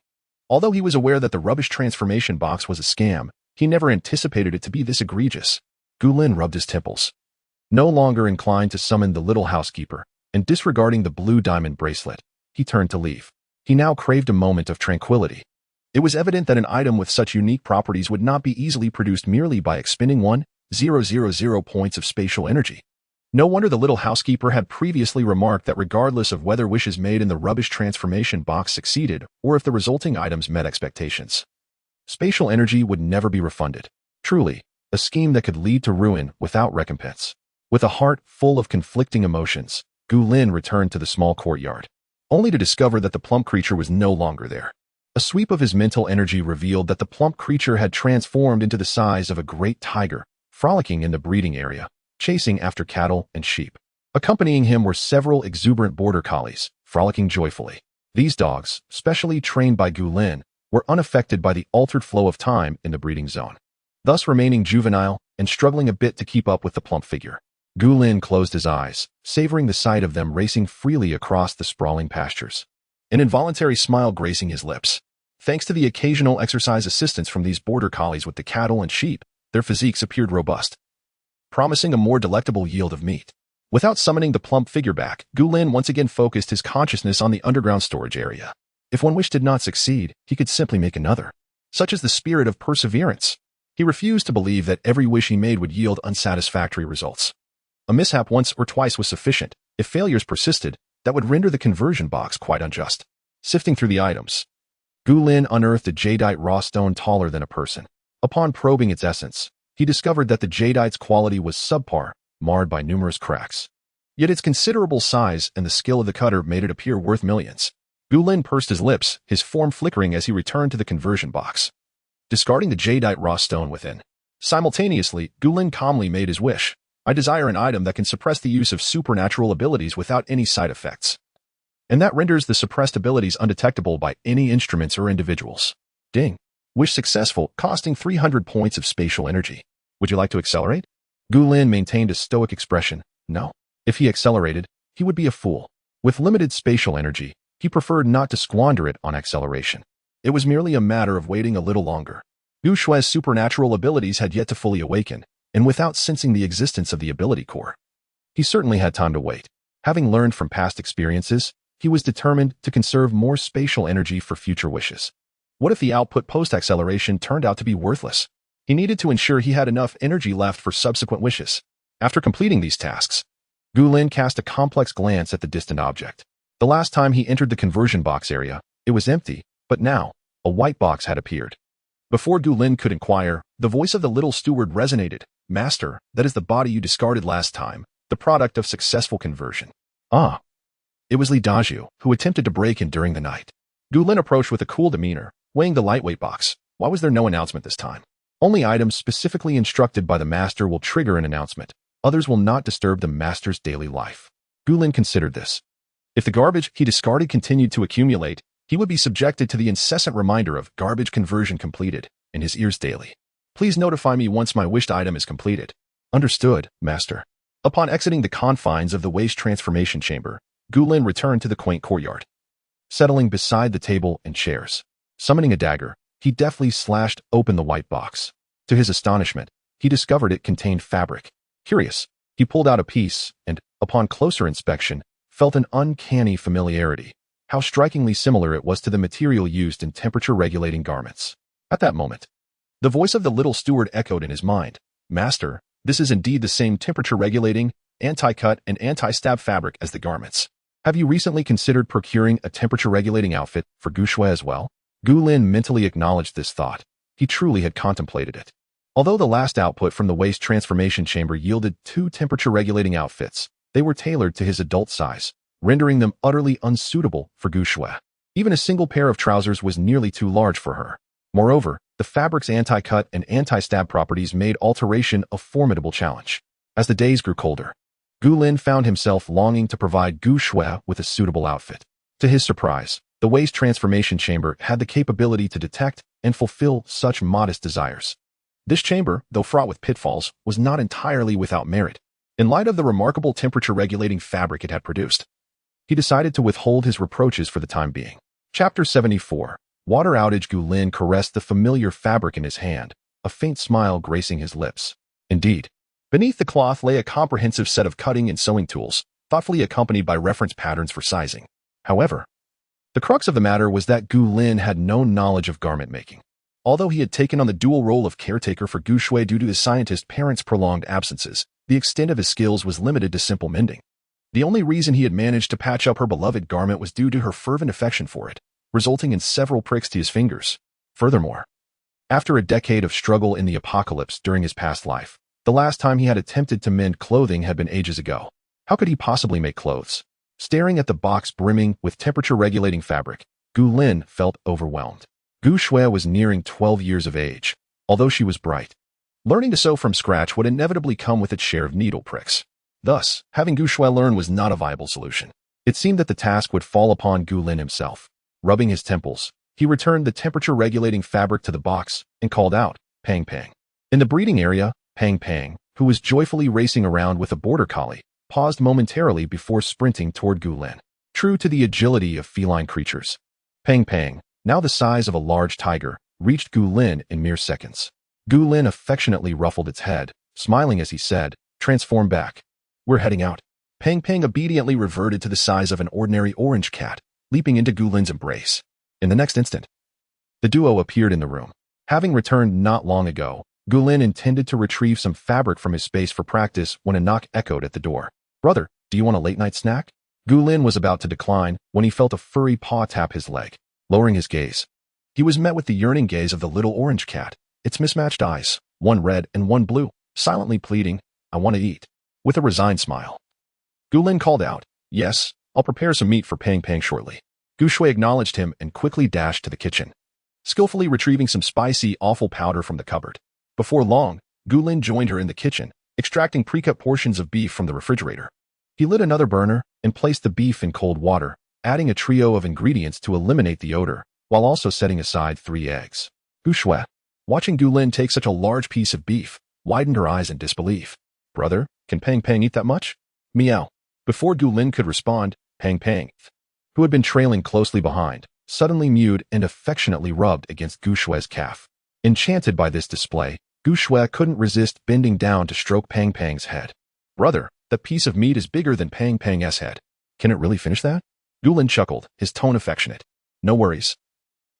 Although he was aware that the rubbish transformation box was a scam, he never anticipated it to be this egregious. Gulin rubbed his temples, no longer inclined to summon the little housekeeper, and disregarding the blue diamond bracelet, he turned to leave. He now craved a moment of tranquility. It was evident that an item with such unique properties would not be easily produced merely by expending 1,000 points of spatial energy. No wonder the little housekeeper had previously remarked that regardless of whether wishes made in the rubbish transformation box succeeded or if the resulting items met expectations, spatial energy would never be refunded. Truly, a scheme that could lead to ruin without recompense. With a heart full of conflicting emotions, Gulin returned to the small courtyard, only to discover that the plump creature was no longer there. A sweep of his mental energy revealed that the plump creature had transformed into the size of a great tiger, frolicking in the breeding area, chasing after cattle and sheep. Accompanying him were several exuberant border collies, frolicking joyfully. These dogs, specially trained by Gulin, were unaffected by the altered flow of time in the breeding zone, thus remaining juvenile and struggling a bit to keep up with the plump figure. Gulin closed his eyes, savoring the sight of them racing freely across the sprawling pastures. An involuntary smile gracing his lips. Thanks to the occasional exercise assistance from these border collies with the cattle and sheep, their physiques appeared robust, promising a more delectable yield of meat. Without summoning the plump figure back, Gu Lin once again focused his consciousness on the underground storage area. If one wish did not succeed, he could simply make another. Such is the spirit of perseverance. He refused to believe that every wish he made would yield unsatisfactory results. A mishap once or twice was sufficient. If failures persisted, that would render the conversion box quite unjust. Sifting through the items, Gu Lin unearthed a jadeite raw stone taller than a person. Upon probing its essence, he discovered that the jadeite's quality was subpar, marred by numerous cracks. Yet its considerable size and the skill of the cutter made it appear worth millions. Gu Lin pursed his lips, his form flickering as he returned to the conversion box, discarding the jadeite raw stone within. Simultaneously, Gu Lin calmly made his wish. I desire an item that can suppress the use of supernatural abilities without any side effects, and that renders the suppressed abilities undetectable by any instruments or individuals. Ding. Wish successful, costing 300 points of spatial energy. Would you like to accelerate? Gu Lin maintained a stoic expression. No. If he accelerated, he would be a fool. With limited spatial energy, he preferred not to squander it on acceleration. It was merely a matter of waiting a little longer. Gu Shue's supernatural abilities had yet to fully awaken, and without sensing the existence of the ability core, he certainly had time to wait. Having learned from past experiences, he was determined to conserve more spatial energy for future wishes. What if the output post-acceleration turned out to be worthless? He needed to ensure he had enough energy left for subsequent wishes. After completing these tasks, Gu Lin cast a complex glance at the distant object. The last time he entered the conversion box area, it was empty, but now, a white box had appeared. Before Gu Lin could inquire, the voice of the little steward resonated. Master, that is the body you discarded last time, the product of successful conversion. Ah. It was Li Dazhu, who attempted to break in during the night. Gu Lin approached with a cool demeanor, weighing the lightweight box. Why was there no announcement this time? Only items specifically instructed by the master will trigger an announcement. Others will not disturb the master's daily life. Gu Lin considered this. If the garbage he discarded continued to accumulate, he would be subjected to the incessant reminder of garbage conversion completed in his ears daily. Please notify me once my wished item is completed. Understood, master. Upon exiting the confines of the waste transformation chamber, Gu Lin returned to the quaint courtyard. Settling beside the table and chairs, summoning a dagger, he deftly slashed open the white box. To his astonishment, he discovered it contained fabric. Curious, he pulled out a piece and, upon closer inspection, felt an uncanny familiarity. How strikingly similar it was to the material used in temperature-regulating garments. At that moment, the voice of the little steward echoed in his mind. Master, this is indeed the same temperature-regulating, anti-cut, and anti-stab fabric as the garments. Have you recently considered procuring a temperature-regulating outfit for Gu Shue as well? Gu Lin mentally acknowledged this thought. He truly had contemplated it. Although the last output from the waste transformation chamber yielded 2 temperature-regulating outfits, they were tailored to his adult size, rendering them utterly unsuitable for Gu Shue. Even a single pair of trousers was nearly too large for her. Moreover, the fabric's anti-cut and anti-stab properties made alteration a formidable challenge. As the days grew colder, Gu Lin found himself longing to provide Gu Shue with a suitable outfit. To his surprise, the waste transformation chamber had the capability to detect and fulfill such modest desires. This chamber, though fraught with pitfalls, was not entirely without merit. In light of the remarkable temperature-regulating fabric it had produced, he decided to withhold his reproaches for the time being. Chapter 74. Water outage. Gu Lin caressed the familiar fabric in his hand, a faint smile gracing his lips. Indeed, beneath the cloth lay a comprehensive set of cutting and sewing tools, thoughtfully accompanied by reference patterns for sizing. However, the crux of the matter was that Gu Lin had no knowledge of garment making. Although he had taken on the dual role of caretaker for Gu Shue due to his scientist parents' prolonged absences, the extent of his skills was limited to simple mending. The only reason he had managed to patch up her beloved garment was due to her fervent affection for it, resulting in several pricks to his fingers. Furthermore, after a decade of struggle in the apocalypse during his past life, the last time he had attempted to mend clothing had been ages ago. How could he possibly make clothes? Staring at the box brimming with temperature-regulating fabric, Gu Lin felt overwhelmed. Gu Shue was nearing 12 years of age, although she was bright. Learning to sew from scratch would inevitably come with its share of needle pricks. Thus, having Gu Shue learn was not a viable solution. It seemed that the task would fall upon Gu Lin himself. Rubbing his temples, he returned the temperature-regulating fabric to the box and called out, Pang Pang. In the breeding area, Pang Pang, who was joyfully racing around with a border collie, paused momentarily before sprinting toward Gu Lin. True to the agility of feline creatures, Pang Pang, now the size of a large tiger, reached Gu Lin in mere seconds. Gu Lin affectionately ruffled its head, smiling as he said, "Transform back. We're heading out." Pang Pang obediently reverted to the size of an ordinary orange cat, leaping into Gu Lin's embrace. In the next instant, the duo appeared in the room. Having returned not long ago, Gu Lin intended to retrieve some fabric from his space for practice when a knock echoed at the door. "Brother, do you want a late-night snack?" Gu Lin was about to decline when he felt a furry paw tap his leg. Lowering his gaze, he was met with the yearning gaze of the little orange cat, its mismatched eyes, one red and one blue, silently pleading, "I want to eat." With a resigned smile, Gu Lin called out, "Yes, I'll prepare some meat for Pang Pang shortly." Gu Shui acknowledged him and quickly dashed to the kitchen, skillfully retrieving some spicy offal powder from the cupboard. Before long, Gu Lin joined her in the kitchen, extracting pre-cut portions of beef from the refrigerator. He lit another burner and placed the beef in cold water, adding a trio of ingredients to eliminate the odor, while also setting aside 3 eggs. Gu Shui, watching Gu Lin take such a large piece of beef, widened her eyes in disbelief. "Brother, can Pang Pang eat that much?" Meow. Before Gu Lin could respond, Pang Pang, who had been trailing closely behind, suddenly mewed and affectionately rubbed against Gu Shui's calf. Enchanted by this display, Gu Shui couldn't resist bending down to stroke Pang Pang's head. "Brother, that piece of meat is bigger than Pang Pang's head. Can it really finish that?" Gu Lin chuckled, his tone affectionate. "No worries.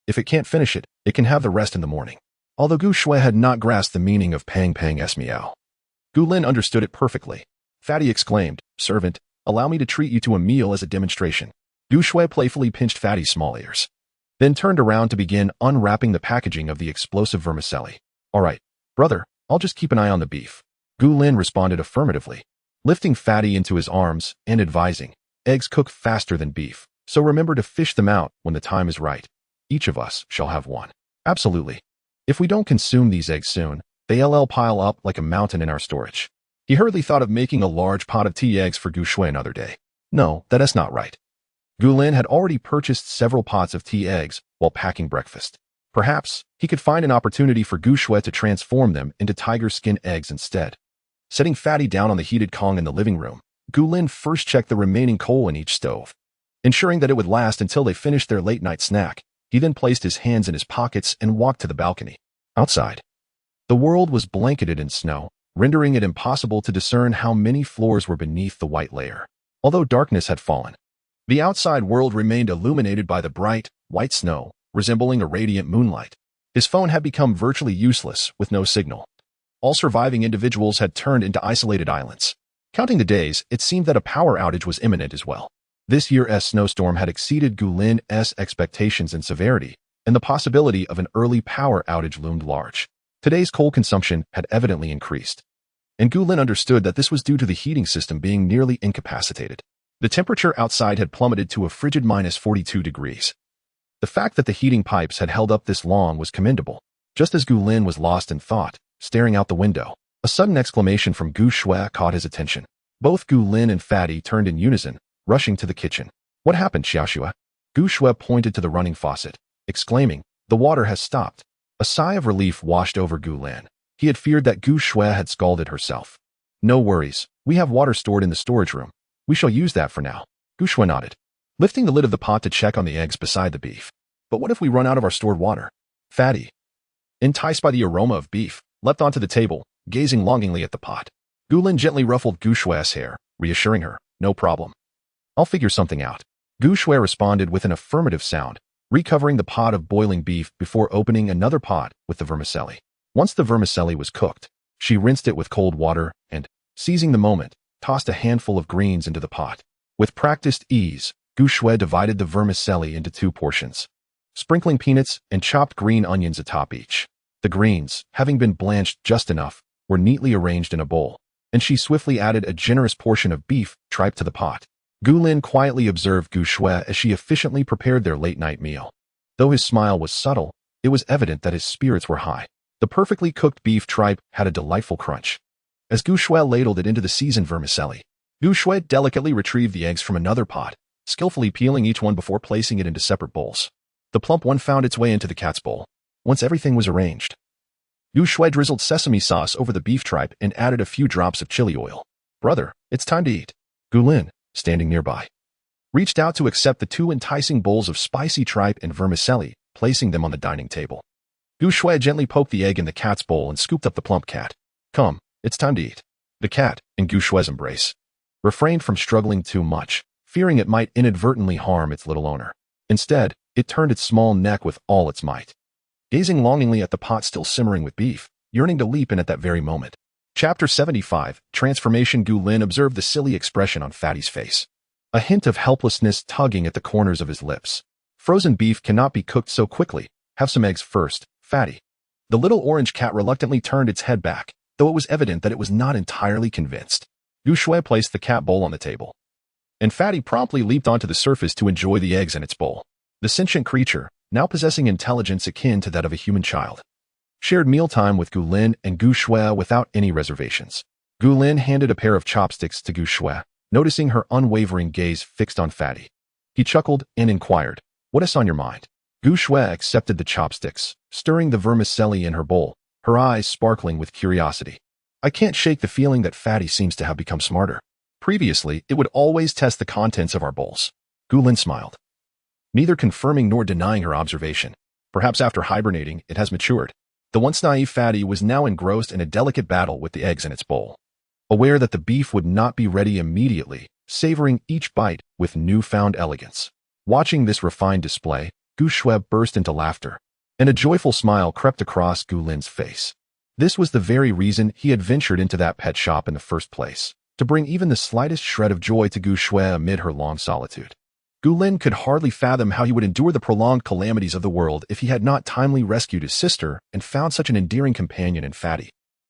If it can't finish it, it can have the rest in the morning." Although Gu Shui had not grasped the meaning of Pang Pang's meow, Gu Lin understood it perfectly. Fatty exclaimed, "Servant, allow me to treat you to a meal as a demonstration." Gu Shui playfully pinched Fatty's small ears, then turned around to begin unwrapping the packaging of the explosive vermicelli. "All right, brother, I'll just keep an eye on the beef." Gu Lin responded affirmatively, lifting Fatty into his arms and advising, "Eggs cook faster than beef, so remember to fish them out when the time is right. Each of us shall have one." "Absolutely. If we don't consume these eggs soon, they'll pile up like a mountain in our storage." He hurriedly thought of making a large pot of tea eggs for Gu Shui another day. No, that is not right. Gu Lin had already purchased several pots of tea eggs while packing breakfast. Perhaps he could find an opportunity for Gu Shui to transform them into tiger skin eggs instead. Setting Fatty down on the heated Kong in the living room, Gu Lin first checked the remaining coal in each stove. Ensuring that it would last until they finished their late-night snack, he then placed his hands in his pockets and walked to the balcony. Outside, the world was blanketed in snow, rendering it impossible to discern how many floors were beneath the white layer. Although darkness had fallen, the outside world remained illuminated by the bright, white snow, resembling a radiant moonlight. His phone had become virtually useless, with no signal. All surviving individuals had turned into isolated islands. Counting the days, it seemed that a power outage was imminent as well. This year's snowstorm had exceeded Gu Lin's expectations in severity, and the possibility of an early power outage loomed large. Today's coal consumption had evidently increased, and Gu Lin understood that this was due to the heating system being nearly incapacitated. The temperature outside had plummeted to a frigid -42 degrees. The fact that the heating pipes had held up this long was commendable. Just as Gu Lin was lost in thought, staring out the window, a sudden exclamation from Gu Shui caught his attention. Both Gu Lin and Fatty turned in unison, rushing to the kitchen. "What happened, Xiaoxue?" Gu Shui pointed to the running faucet, exclaiming, "The water has stopped." A sigh of relief washed over Gu Lin. He had feared that Gu Shui had scalded herself. "No worries, we have water stored in the storage room. We shall use that for now." Gu Shui nodded, lifting the lid of the pot to check on the eggs beside the beef. "But what if we run out of our stored water?" Fatty, enticed by the aroma of beef, leapt onto the table, gazing longingly at the pot. Gu Lin gently ruffled Gu Shui's hair, reassuring her, "No problem. I'll figure something out." Gu Shui responded with an affirmative sound, recovering the pot of boiling beef before opening another pot with the vermicelli. Once the vermicelli was cooked, she rinsed it with cold water and, seizing the moment, tossed a handful of greens into the pot. With practiced ease, Gu Shui divided the vermicelli into 2 portions, sprinkling peanuts and chopped green onions atop each. The greens, having been blanched just enough, were neatly arranged in a bowl, and she swiftly added a generous portion of beef tripe to the pot. Gu Lin quietly observed Gu Shui as she efficiently prepared their late-night meal. Though his smile was subtle, it was evident that his spirits were high. The perfectly cooked beef tripe had a delightful crunch. As Gu Shui ladled it into the seasoned vermicelli, Gu Shui delicately retrieved the eggs from another pot, skillfully peeling each one before placing it into separate bowls. The plump one found its way into the cat's bowl. Once everything was arranged, Gu Shui drizzled sesame sauce over the beef tripe and added a few drops of chili oil. "Brother, it's time to eat." Gu Lin, standing nearby, reached out to accept the 2 enticing bowls of spicy tripe and vermicelli, placing them on the dining table. Gu Shui gently poked the egg in the cat's bowl and scooped up the plump cat. Come, it's time to eat. The cat, in Gu Shui's embrace, refrained from struggling too much, fearing it might inadvertently harm its little owner. Instead, it turned its small neck with all its might, gazing longingly at the pot still simmering with beef, yearning to leap in at that very moment. Chapter 75, Transformation. Gu Lin observed the silly expression on Fatty's face, a hint of helplessness tugging at the corners of his lips. Frozen beef cannot be cooked so quickly. Have some eggs first, Fatty. The little orange cat reluctantly turned its head back, though it was evident that it was not entirely convinced. Gu Shui placed the cat bowl on the table, and Fatty promptly leaped onto the surface to enjoy the eggs in its bowl. The sentient creature, now possessing intelligence akin to that of a human child, shared mealtime with Gu Lin and Gu Shui without any reservations. Gu Lin handed a pair of chopsticks to Gu Shui, noticing her unwavering gaze fixed on Fatty. He chuckled and inquired, "What is on your mind?" Gu Shui accepted the chopsticks, stirring the vermicelli in her bowl, her eyes sparkling with curiosity. I can't shake the feeling that Fatty seems to have become smarter. Previously, it would always test the contents of our bowls. Gu Lin smiled, neither confirming nor denying her observation. Perhaps after hibernating, it has matured. The once naive Fatty was now engrossed in a delicate battle with the eggs in its bowl, aware that the beef would not be ready immediately, savoring each bite with newfound elegance. Watching this refined display, Gu Shui burst into laughter, and a joyful smile crept across Gu Lin's face. This was the very reason he had ventured into that pet shop in the first place, to bring even the slightest shred of joy to Gu Shui amid her long solitude. Gu Lin could hardly fathom how he would endure the prolonged calamities of the world if he had not timely rescued his sister and found such an endearing companion in Fatty.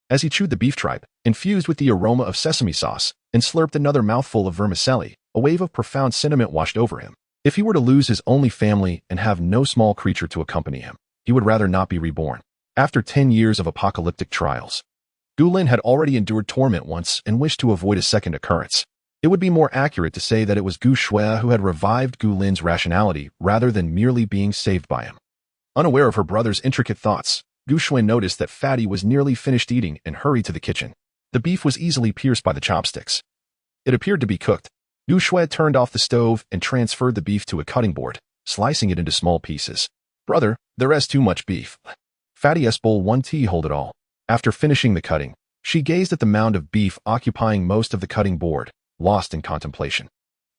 As he chewed the beef tripe, infused with the aroma of sesame sauce, and slurped another mouthful of vermicelli, a wave of profound sentiment washed over him. If he were to lose his only family and have no small creature to accompany him, he would rather not be reborn. After 10 years of apocalyptic trials, Gu Lin had already endured torment once and wished to avoid a second occurrence. It would be more accurate to say that it was Gu Shui who had revived Gu Lin's rationality rather than merely being saved by him. Unaware of her brother's intricate thoughts, Gu Shui noticed that Fatty was nearly finished eating and hurried to the kitchen. The beef was easily pierced by the chopsticks. It appeared to be cooked. Gu Shui turned off the stove and transferred the beef to a cutting board, slicing it into small pieces. Brother, there is too much beef. Fatty's bowl 1T hold it all. After finishing the cutting, she gazed at the mound of beef occupying most of the cutting board, lost in contemplation.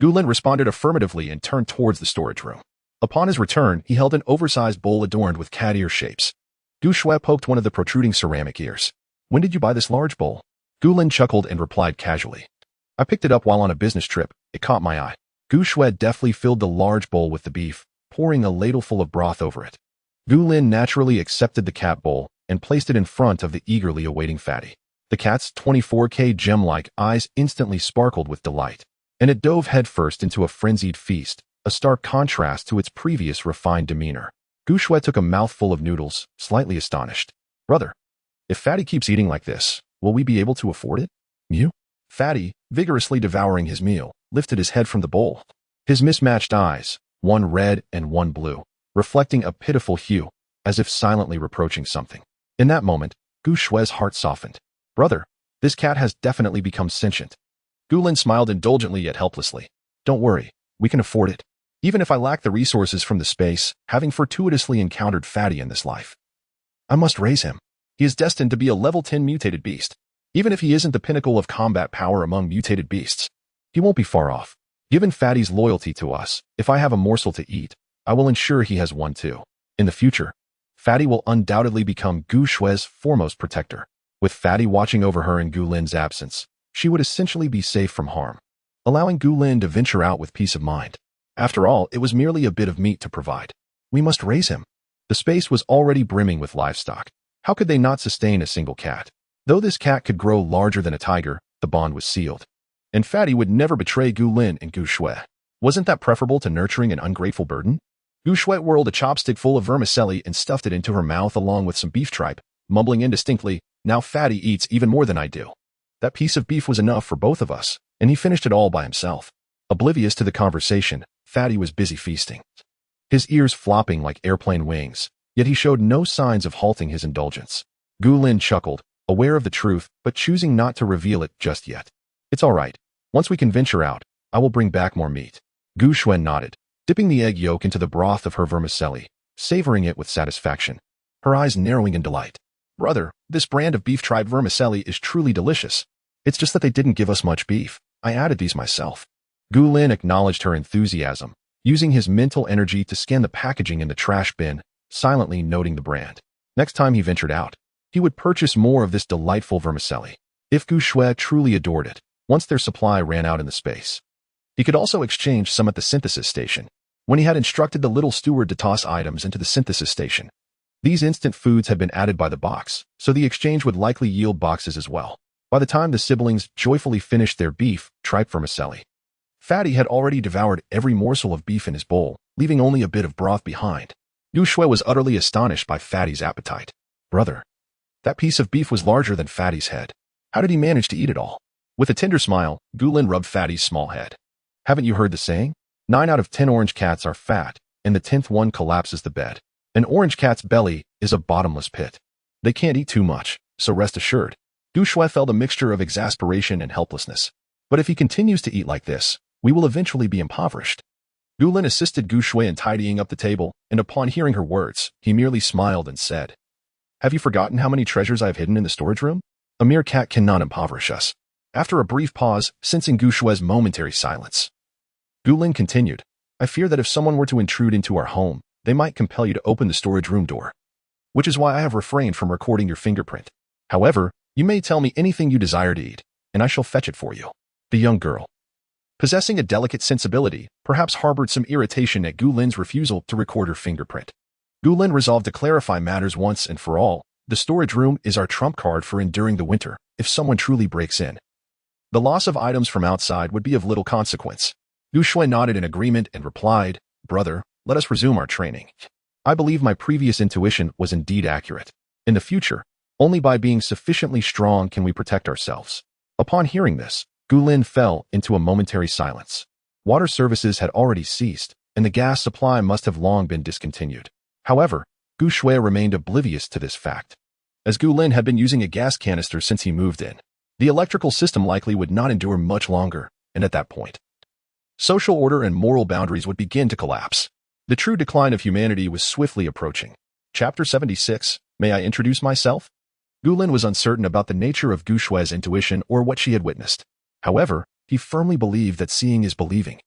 Gu Lin responded affirmatively and turned towards the storage room. Upon his return, he held an oversized bowl adorned with cat ear shapes. Gu Shui poked one of the protruding ceramic ears. When did you buy this large bowl? Gu Lin chuckled and replied casually. I picked it up while on a business trip. It caught my eye. Gu Shui deftly filled the large bowl with the beef, pouring a ladleful of broth over it. Gu Lin naturally accepted the cat bowl and placed it in front of the eagerly awaiting Fatty. The cat's 24K gem-like eyes instantly sparkled with delight, and it dove headfirst into a frenzied feast, a stark contrast to its previous refined demeanor. Gu Shui took a mouthful of noodles, slightly astonished. Brother, if Fatty keeps eating like this, will we be able to afford it? You? Fatty, vigorously devouring his meal, lifted his head from the bowl. His mismatched eyes, one red and one blue, reflecting a pitiful hue, as if silently reproaching something. In that moment, Gu Shui's heart softened. Brother, this cat has definitely become sentient. Gu Lin smiled indulgently yet helplessly. Don't worry, we can afford it. Even if I lack the resources from the space, having fortuitously encountered Fatty in this life, I must raise him. He is destined to be a level 10 mutated beast. Even if he isn't the pinnacle of combat power among mutated beasts, he won't be far off. Given Fatty's loyalty to us, if I have a morsel to eat, I will ensure he has one too. In the future, Fatty will undoubtedly become Gu Shui's foremost protector. With Fatty watching over her in Gu Lin's absence, she would essentially be safe from harm, allowing Gu Lin to venture out with peace of mind. After all, it was merely a bit of meat to provide. We must raise him. The space was already brimming with livestock. How could they not sustain a single cat? Though this cat could grow larger than a tiger, the bond was sealed. And Fatty would never betray Gu Lin and Gu Shui. Wasn't that preferable to nurturing an ungrateful burden? Gu Shui whirled a chopstick full of vermicelli and stuffed it into her mouth along with some beef tripe, mumbling indistinctly, now Fatty eats even more than I do. That piece of beef was enough for both of us, and he finished it all by himself. Oblivious to the conversation, Fatty was busy feasting, his ears flopping like airplane wings, yet he showed no signs of halting his indulgence. Gu Lin chuckled, aware of the truth, but choosing not to reveal it just yet. It's all right. Once we can venture out, I will bring back more meat. Gu Shui nodded, dipping the egg yolk into the broth of her vermicelli, savoring it with satisfaction, her eyes narrowing in delight. Brother, this brand of beef tripe vermicelli is truly delicious. It's just that they didn't give us much beef. I added these myself. Gu Lin acknowledged her enthusiasm, using his mental energy to scan the packaging in the trash bin, silently noting the brand. Next time he ventured out, he would purchase more of this delightful vermicelli. If Gu Shui truly adored it, once their supply ran out in the space. He could also exchange some at the synthesis station, when he had instructed the little steward to toss items into the synthesis station. These instant foods had been added by the box, so the exchange would likely yield boxes as well. By the time the siblings joyfully finished their beef tripe vermicelli, Fatty had already devoured every morsel of beef in his bowl, leaving only a bit of broth behind. Gu Shui was utterly astonished by Fatty's appetite. Brother, that piece of beef was larger than Fatty's head. How did he manage to eat it all? With a tender smile, Gu Lin rubbed Fatty's small head. Haven't you heard the saying? 9 out of 10 orange cats are fat, and the 10th one collapses the bed. An orange cat's belly is a bottomless pit. They can't eat too much, so rest assured. Gu Shui felt a mixture of exasperation and helplessness. But if he continues to eat like this, we will eventually be impoverished. Gu Lin assisted Gu Shui in tidying up the table, and upon hearing her words, he merely smiled and said, Have you forgotten how many treasures I have hidden in the storage room? A mere cat cannot impoverish us. After a brief pause, sensing Gu Shui's momentary silence, Gu Lin continued, I fear that if someone were to intrude into our home, they might compel you to open the storage room door, which is why I have refrained from recording your fingerprint. However, you may tell me anything you desire to eat, and I shall fetch it for you. The young girl, possessing a delicate sensibility, perhaps harbored some irritation at Gu Lin's refusal to record her fingerprint. Gu Lin resolved to clarify matters once and for all. The storage room is our trump card for enduring the winter, if someone truly breaks in. The loss of items from outside would be of little consequence. Gu Shui nodded in agreement and replied, Brother, let us resume our training. I believe my previous intuition was indeed accurate. In the future, only by being sufficiently strong can we protect ourselves. Upon hearing this, Gu Lin fell into a momentary silence. Water services had already ceased, and the gas supply must have long been discontinued. However, Gu Shui remained oblivious to this fact. As Gu Lin had been using a gas canister since he moved in, the electrical system likely would not endure much longer, and at that point, social order and moral boundaries would begin to collapse. The true decline of humanity was swiftly approaching. Chapter 76, May I introduce myself? Gu Lin was uncertain about the nature of Gu Shui's intuition or what she had witnessed. However, he firmly believed that seeing is believing.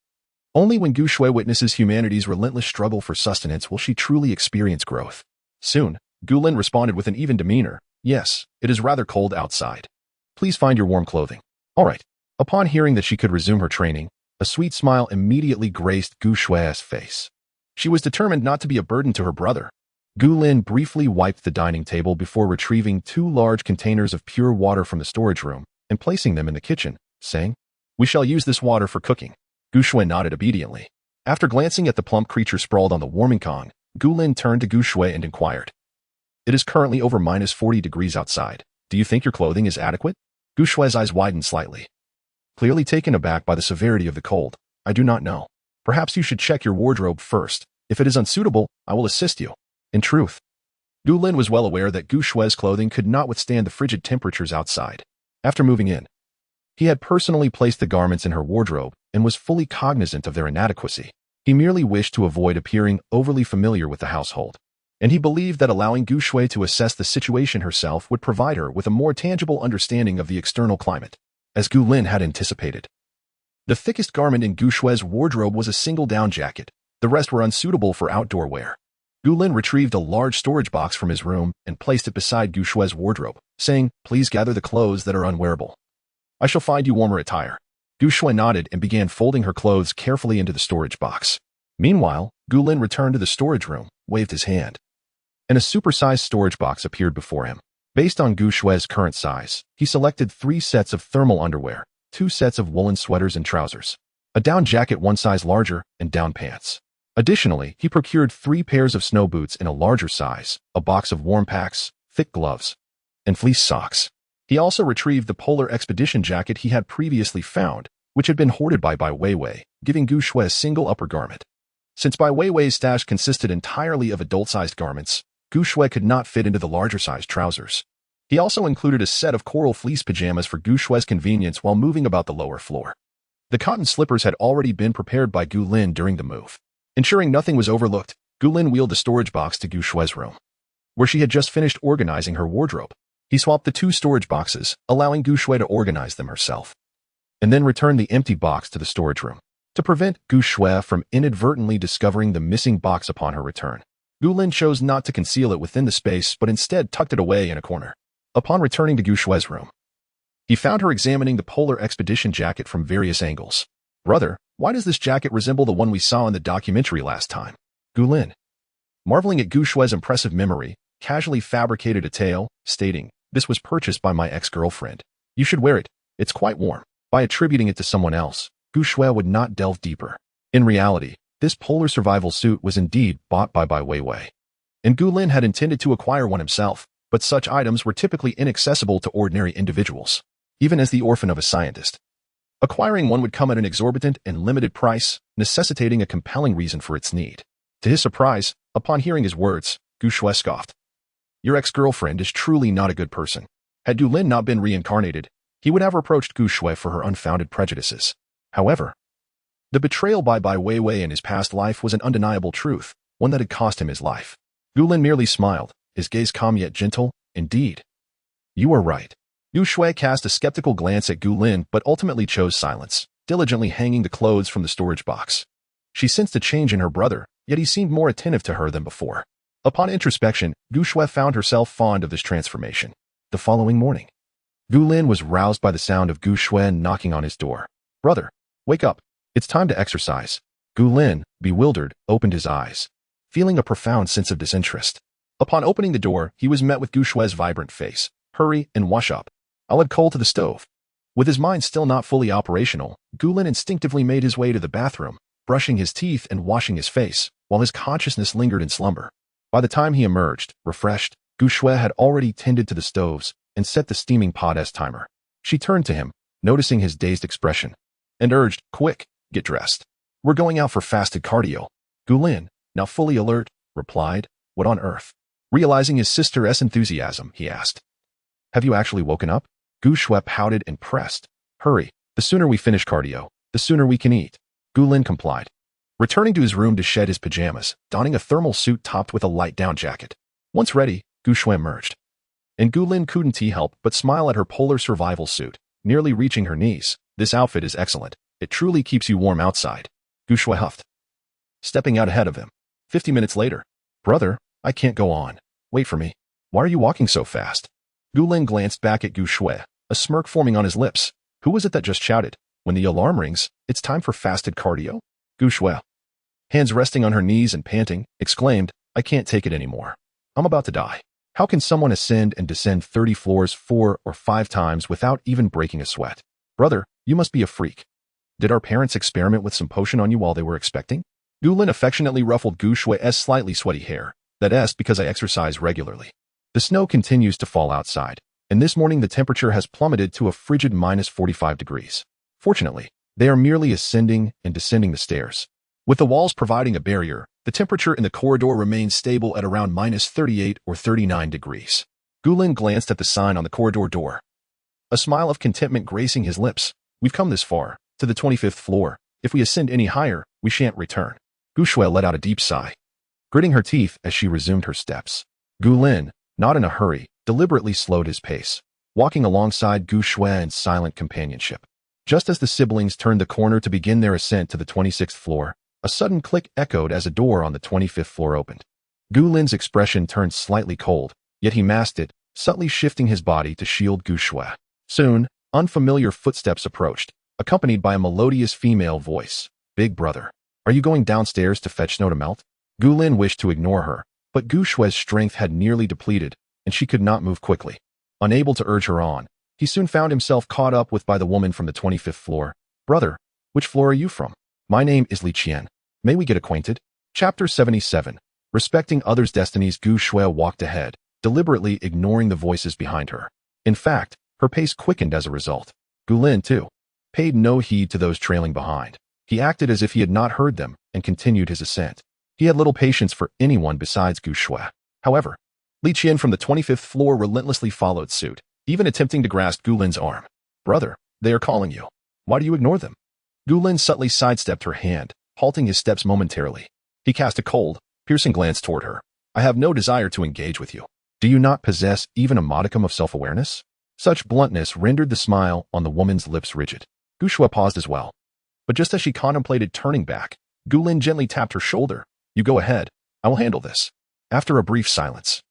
Only when Gu Shui witnesses humanity's relentless struggle for sustenance will she truly experience growth. Soon, Gu Lin responded with an even demeanor, Yes, it is rather cold outside. Please find your warm clothing. All right. Upon hearing that she could resume her training, a sweet smile immediately graced Gu Shui's face. She was determined not to be a burden to her brother. Gu Lin briefly wiped the dining table before retrieving 2 large containers of pure water from the storage room and placing them in the kitchen, saying, We shall use this water for cooking. Gu Shui nodded obediently. After glancing at the plump creature sprawled on the warming kong, Gu Lin turned to Gu Shui and inquired, It is currently over -40 degrees outside. Do you think your clothing is adequate? Gu Shui's eyes widened slightly. Clearly taken aback by the severity of the cold, I do not know. Perhaps you should check your wardrobe first. If it is unsuitable, I will assist you. In truth, Gu Lin was well aware that Gu Shui's clothing could not withstand the frigid temperatures outside. After moving in, he had personally placed the garments in her wardrobe and was fully cognizant of their inadequacy. He merely wished to avoid appearing overly familiar with the household, and he believed that allowing Gu Shui to assess the situation herself would provide her with a more tangible understanding of the external climate, as Gu Lin had anticipated. The thickest garment in Gu Shui's wardrobe was a single down jacket. The rest were unsuitable for outdoor wear. Gu Lin retrieved a large storage box from his room and placed it beside Gu Shui's wardrobe, saying, Please gather the clothes that are unwearable. I shall find you warmer attire. Gu Shui nodded and began folding her clothes carefully into the storage box. Meanwhile, Gu Lin returned to the storage room, waved his hand, and a supersized storage box appeared before him. Based on Gu Shui's current size, he selected 3 sets of thermal underwear, 2 sets of woolen sweaters and trousers, a down jacket 1 size larger, and down pants. Additionally, he procured 3 pairs of snow boots in a larger size, a box of warm packs, thick gloves, and fleece socks. He also retrieved the polar expedition jacket he had previously found, which had been hoarded by Bai Weiwei, giving Gu Shui a single upper garment. Since Bai Weiwei's stash consisted entirely of adult-sized garments, Gu Shui could not fit into the larger-sized trousers. He also included a set of coral fleece pajamas for Gu Shui's convenience while moving about the lower floor. The cotton slippers had already been prepared by Gu Lin during the move. Ensuring nothing was overlooked, Gulin wheeled the storage box to Gu Shue's room, where she had just finished organizing her wardrobe. He swapped the 2 storage boxes, allowing Gu Shue to organize them herself, and then returned the empty box to the storage room. To prevent Gu Shue from inadvertently discovering the missing box upon her return, Gulin chose not to conceal it within the space but instead tucked it away in a corner. Upon returning to Gu Shue's room, he found her examining the polar expedition jacket from various angles. "Brother, why does this jacket resemble the one we saw in the documentary last time?" Gulin, marveling at Gu Shue's impressive memory, casually fabricated a tale, stating, "This was purchased by my ex-girlfriend. You should wear it. It's quite warm." By attributing it to someone else, Gu Shue would not delve deeper. In reality, this polar survival suit was indeed bought by Bai Weiwei, and Gulin had intended to acquire one himself, but such items were typically inaccessible to ordinary individuals, even as the orphan of a scientist. Acquiring one would come at an exorbitant and limited price, necessitating a compelling reason for its need. To his surprise, upon hearing his words, Gu Shue scoffed. "Your ex-girlfriend is truly not a good person. Had Gulin not been reincarnated, he would have reproached Gu Shue for her unfounded prejudices. However, the betrayal by Bai Weiwei in his past life was an undeniable truth, one that had cost him his life." Gulin merely smiled, his gaze calm yet gentle. "Indeed. You are right." Gu Shue cast a skeptical glance at Gulin but ultimately chose silence, diligently hanging the clothes from the storage box. She sensed a change in her brother, yet he seemed more attentive to her than before. Upon introspection, Gu Shue found herself fond of this transformation. The following morning, Gulin was roused by the sound of Gu Shue knocking on his door. "Brother, wake up. It's time to exercise." Gulin, bewildered, opened his eyes, feeling a profound sense of disinterest. Upon opening the door, he was met with Gu Shue's vibrant face. "Hurry and wash up. I'll add coal to the stove." With his mind still not fully operational, Gulin instinctively made his way to the bathroom, brushing his teeth and washing his face, while his consciousness lingered in slumber. By the time he emerged, refreshed, Gu Shue had already tended to the stoves and set the steaming pot as timer. She turned to him, noticing his dazed expression, and urged, "Quick, get dressed. We're going out for fasted cardio." Gulin, now fully alert, replied, "What on earth?" Realizing his sister's enthusiasm, he asked, "Have you actually woken up?" Gu Shue pouted and pressed, "Hurry, the sooner we finish cardio, the sooner we can eat." Gulin complied, returning to his room to shed his pajamas, donning a thermal suit topped with a light down jacket. Once ready, Gu Shue emerged, and Gulin couldn't help but smile at her polar survival suit, nearly reaching her knees. "This outfit is excellent. It truly keeps you warm outside." Gu Shue huffed, stepping out ahead of him. 50 minutes later, "Brother, I can't go on. Wait for me. Why are you walking so fast?" Gulin glanced back at Gu Shue, a smirk forming on his lips. Who was it that just shouted, "When the alarm rings, it's time for fasted cardio"? Gu Shue, hands resting on her knees and panting, exclaimed, "I can't take it anymore. I'm about to die. How can someone ascend and descend 30 floors 4 or 5 times without even breaking a sweat? Brother, you must be a freak. Did our parents experiment with some potion on you while they were expecting?" Gulin affectionately ruffled Gu Shue's slightly sweaty hair. "That's because I exercise regularly." The snow continues to fall outside, and this morning the temperature has plummeted to a frigid -45 degrees. Fortunately, they are merely ascending and descending the stairs. With the walls providing a barrier, the temperature in the corridor remains stable at around -38 or 39 degrees. Gulin glanced at the sign on the corridor door, a smile of contentment gracing his lips. "We've come this far, to the 25th floor. If we ascend any higher, we shan't return." Gu Shue let out a deep sigh, gritting her teeth as she resumed her steps. Gulin, not in a hurry, deliberately slowed his pace, walking alongside Gu Shue in silent companionship. Just as the siblings turned the corner to begin their ascent to the 26th floor, a sudden click echoed as a door on the 25th floor opened. Gulin's expression turned slightly cold, yet he masked it, subtly shifting his body to shield Gu Shue. Soon, unfamiliar footsteps approached, accompanied by a melodious female voice. "Big brother, are you going downstairs to fetch snow to melt?" Gulin wished to ignore her, but Gu Shue's strength had nearly depleted, and she could not move quickly. Unable to urge her on, he soon found himself caught up with by the woman from the 25th floor. "Brother, which floor are you from?" "My name is Li Qian. May we get acquainted?" Chapter 77. Respecting others' destinies. Gu Shue walked ahead, deliberately ignoring the voices behind her. In fact, her pace quickened as a result. Gulin, too, paid no heed to those trailing behind. He acted as if he had not heard them and continued his ascent. He had little patience for anyone besides Gu Shue. However, Li Qian from the 25th floor relentlessly followed suit, even attempting to grasp Gulin's arm. "Brother, they are calling you. Why do you ignore them?" Gulin subtly sidestepped her hand, halting his steps momentarily. He cast a cold, piercing glance toward her. I have no desire to engage with you. Do you not possess even a modicum of self-awareness? Such bluntness rendered the smile on the woman's lips rigid. Gu Shui paused as well. But just as she contemplated turning back, Gu Lin gently tapped her shoulder. You go ahead. I will handle this. After a brief silence,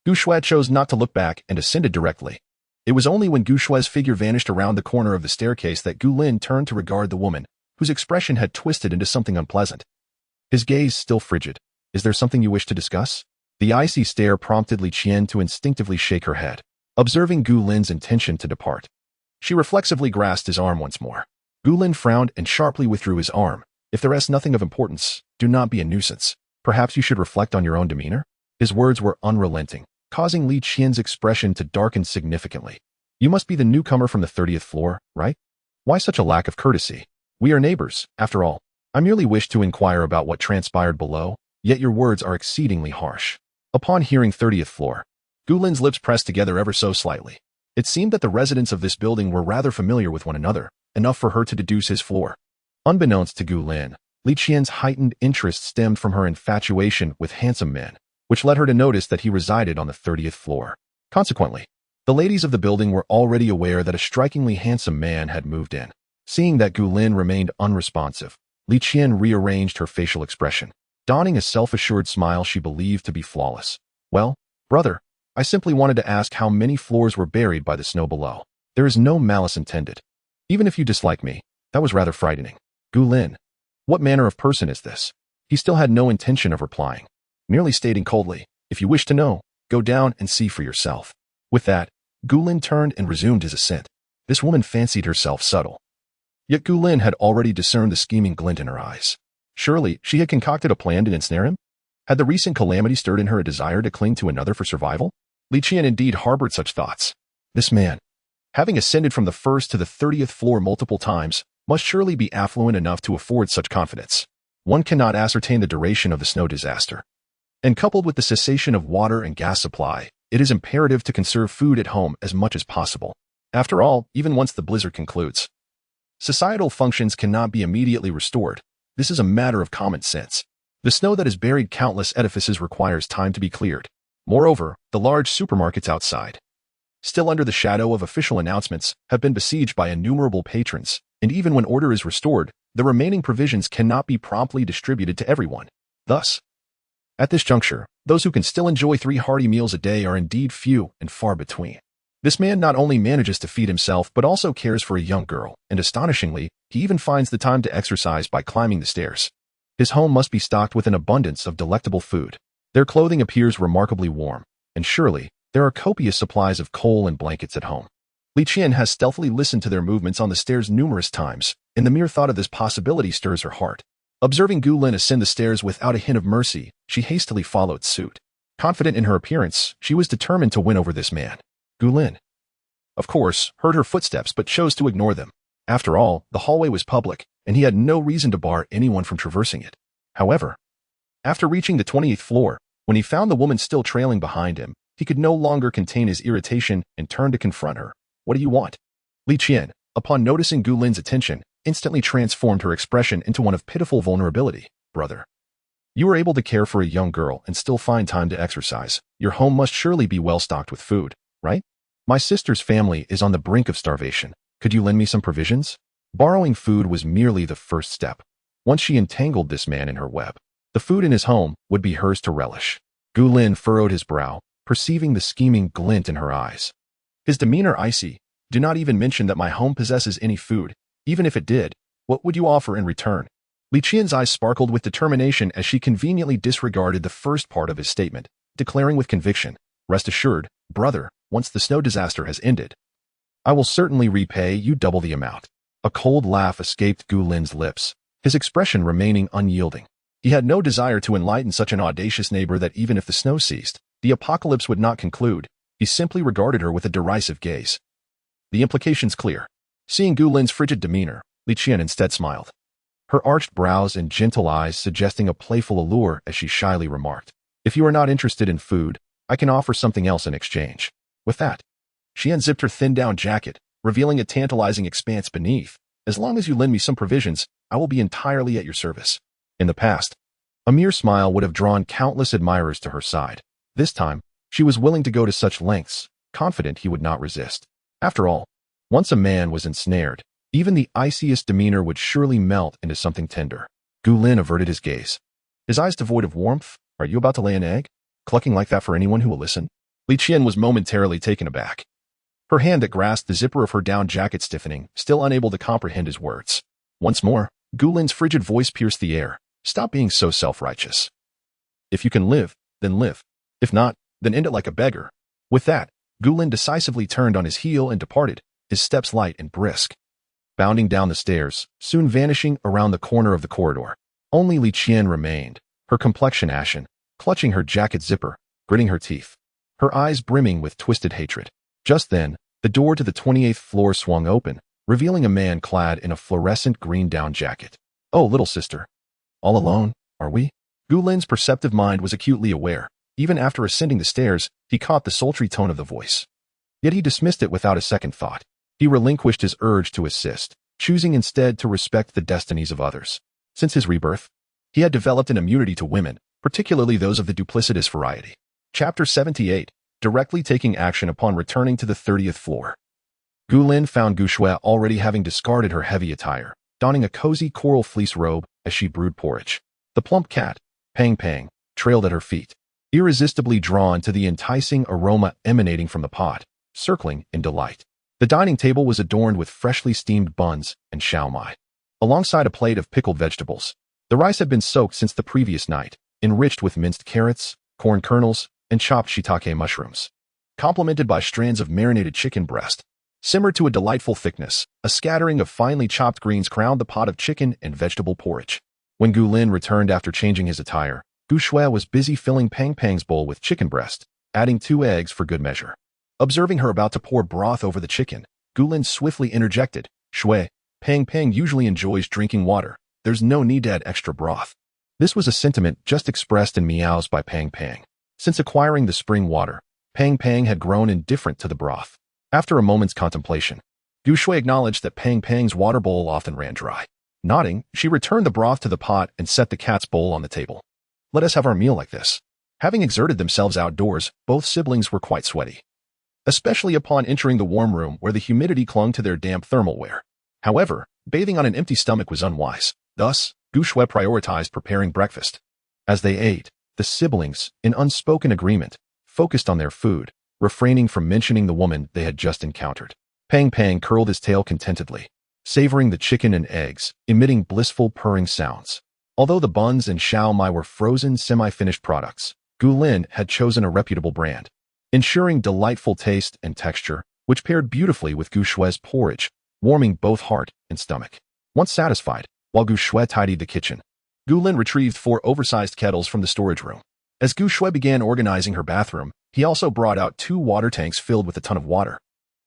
Gu Shui chose not to look back and ascended directly. It was only when Gu Shui's figure vanished around the corner of the staircase that Gu Lin turned to regard the woman, whose expression had twisted into something unpleasant. His gaze still frigid. Is there something you wish to discuss? The icy stare prompted Li Qian to instinctively shake her head, observing Gu Lin's intention to depart. She reflexively grasped his arm once more. Gu Lin frowned and sharply withdrew his arm. If there is nothing of importance, do not be a nuisance. Perhaps you should reflect on your own demeanor? His words were unrelenting, causing Li Qian's expression to darken significantly. You must be the newcomer from the 30th floor, right? Why such a lack of courtesy? We are neighbors, after all. I merely wish to inquire about what transpired below, yet your words are exceedingly harsh. Upon hearing 30th floor, Gu Lin's lips pressed together ever so slightly. It seemed that the residents of this building were rather familiar with one another, enough for her to deduce his floor. Unbeknownst to Gu Lin, Li Qian's heightened interest stemmed from her infatuation with handsome men, which led her to notice that he resided on the 30th floor. Consequently, the ladies of the building were already aware that a strikingly handsome man had moved in. Seeing that Gu Lin remained unresponsive, Li Qian rearranged her facial expression, donning a self-assured smile she believed to be flawless. Well, brother, I simply wanted to ask how many floors were buried by the snow below. There is no malice intended. Even if you dislike me, that was rather frightening. Gu Lin, what manner of person is this? He still had no intention of replying, merely stating coldly, if you wish to know, go down and see for yourself. With that, Gu Lin turned and resumed his ascent. This woman fancied herself subtle. Yet Gu Lin had already discerned the scheming glint in her eyes. Surely, she had concocted a plan to ensnare him? Had the recent calamity stirred in her a desire to cling to another for survival? Li Qian indeed harbored such thoughts. This man, having ascended from the 1st to the 30th floor multiple times, must surely be affluent enough to afford such confidence. One cannot ascertain the duration of the snow disaster. And coupled with the cessation of water and gas supply, it is imperative to conserve food at home as much as possible. After all, even once the blizzard concludes, societal functions cannot be immediately restored. This is a matter of common sense. The snow that has buried countless edifices requires time to be cleared. Moreover, the large supermarkets outside, still under the shadow of official announcements, have been besieged by innumerable patrons, and even when order is restored, the remaining provisions cannot be promptly distributed to everyone. Thus, at this juncture, those who can still enjoy 3 hearty meals a day are indeed few and far between. This man not only manages to feed himself but also cares for a young girl, and astonishingly, he even finds the time to exercise by climbing the stairs. His home must be stocked with an abundance of delectable food. Their clothing appears remarkably warm, and surely, there are copious supplies of coal and blankets at home. Li Qian has stealthily listened to their movements on the stairs numerous times, and the mere thought of this possibility stirs her heart. Observing Gu Lin ascend the stairs without a hint of mercy, she hastily followed suit. Confident in her appearance, she was determined to win over this man. Gu Lin, of course, heard her footsteps but chose to ignore them. After all, the hallway was public, and he had no reason to bar anyone from traversing it. However, after reaching the 20th floor, when he found the woman still trailing behind him, he could no longer contain his irritation and turned to confront her. What do you want? Li Qian, upon noticing Gu Lin's attention, instantly transformed her expression into one of pitiful vulnerability. Brother, you are able to care for a young girl and still find time to exercise. Your home must surely be well stocked with food, right? My sister's family is on the brink of starvation. Could you lend me some provisions? Borrowing food was merely the first step. Once she entangled this man in her web, the food in his home would be hers to relish. Gu Lin furrowed his brow, perceiving the scheming glint in her eyes. His demeanor icy. Do not even mention that my home possesses any food. Even if it did, what would you offer in return? Li Qian's eyes sparkled with determination as she conveniently disregarded the first part of his statement, declaring with conviction, rest assured, brother, once the snow disaster has ended, I will certainly repay you double the amount. A cold laugh escaped Gu Lin's lips, his expression remaining unyielding. He had no desire to enlighten such an audacious neighbor that even if the snow ceased, the apocalypse would not conclude. He simply regarded her with a derisive gaze. The implication's clear. Seeing Gu Lin's frigid demeanor, Li Qian instead smiled, her arched brows and gentle eyes suggesting a playful allure as she shyly remarked, if you are not interested in food, I can offer something else in exchange. With that, she unzipped her thin-down jacket, revealing a tantalizing expanse beneath. As long as you lend me some provisions, I will be entirely at your service. In the past, A mere smile would have drawn countless admirers to her side. This time, she was willing to go to such lengths, confident he would not resist. After all, once a man was ensnared, even the iciest demeanor would surely melt into something tender. Gu Lin averted his gaze, his eyes devoid of warmth. Are you about to lay an egg? Clucking like that for anyone who will listen? Li Qian was momentarily taken aback. Her hand that grasped the zipper of her down jacket stiffening, still unable to comprehend his words. Once more, Gu Lin's frigid voice pierced the air. Stop being so self-righteous. If you can live, then live. If not, then end it like a beggar. With that, Gu Lin decisively turned on his heel and departed, his steps light and brisk. Bounding down the stairs, soon vanishing around the corner of the corridor. Only Li Qian remained, her complexion ashen, clutching her jacket zipper, gritting her teeth, her eyes brimming with twisted hatred. Just then, the door to the 28th floor swung open, revealing a man clad in a fluorescent green down jacket. Oh, little sister. All alone, are we? Gu Lin's perceptive mind was acutely aware. Even after ascending the stairs, he caught the sultry tone of the voice. Yet he dismissed it without a second thought. He relinquished his urge to assist, choosing instead to respect the destinies of others. Since his rebirth, he had developed an immunity to women, particularly those of the duplicitous variety. Chapter 78. Directly taking action upon returning to the 30th floor. Gu Lin found Gu Shui already having discarded her heavy attire, donning a cozy coral fleece robe as she brewed porridge. The plump cat, Pang Pang, trailed at her feet, irresistibly drawn to the enticing aroma emanating from the pot, circling in delight. The dining table was adorned with freshly steamed buns and xiaomai, alongside a plate of pickled vegetables. The rice had been soaked since the previous night, enriched with minced carrots, corn kernels, and chopped shiitake mushrooms, complemented by strands of marinated chicken breast. Simmered to a delightful thickness, a scattering of finely chopped greens crowned the pot of chicken and vegetable porridge. When Gu Lin returned after changing his attire, Gu Shui was busy filling Pang Pang's bowl with chicken breast, adding 2 eggs for good measure. Observing her about to pour broth over the chicken, Gu Lin swiftly interjected, Shui, Pang Pang usually enjoys drinking water. There's no need to add extra broth. This was a sentiment just expressed in meows by Pang Pang. Since acquiring the spring water, Pang Pang had grown indifferent to the broth. After a moment's contemplation, Gu Shui acknowledged that Pang Pang's water bowl often ran dry. Nodding, she returned the broth to the pot and set the cat's bowl on the table. Let us have our meal like this. Having exerted themselves outdoors, both siblings were quite sweaty, especially upon entering the warm room where the humidity clung to their damp thermal wear. However, bathing on an empty stomach was unwise. Thus, Gu Shui prioritized preparing breakfast. As they ate, the siblings, in unspoken agreement, focused on their food, refraining from mentioning the woman they had just encountered. Pang Pang curled his tail contentedly, savoring the chicken and eggs, emitting blissful purring sounds. Although the buns and xiaomai were frozen semi-finished products, Gu Lin had chosen a reputable brand, ensuring delightful taste and texture, which paired beautifully with Gu Shui's porridge, warming both heart and stomach. Once satisfied, while Gu Shui tidied the kitchen, Gu Lin retrieved 4 oversized kettles from the storage room. As Gu Shui began organizing her bathroom, he also brought out 2 water tanks filled with a ton of water.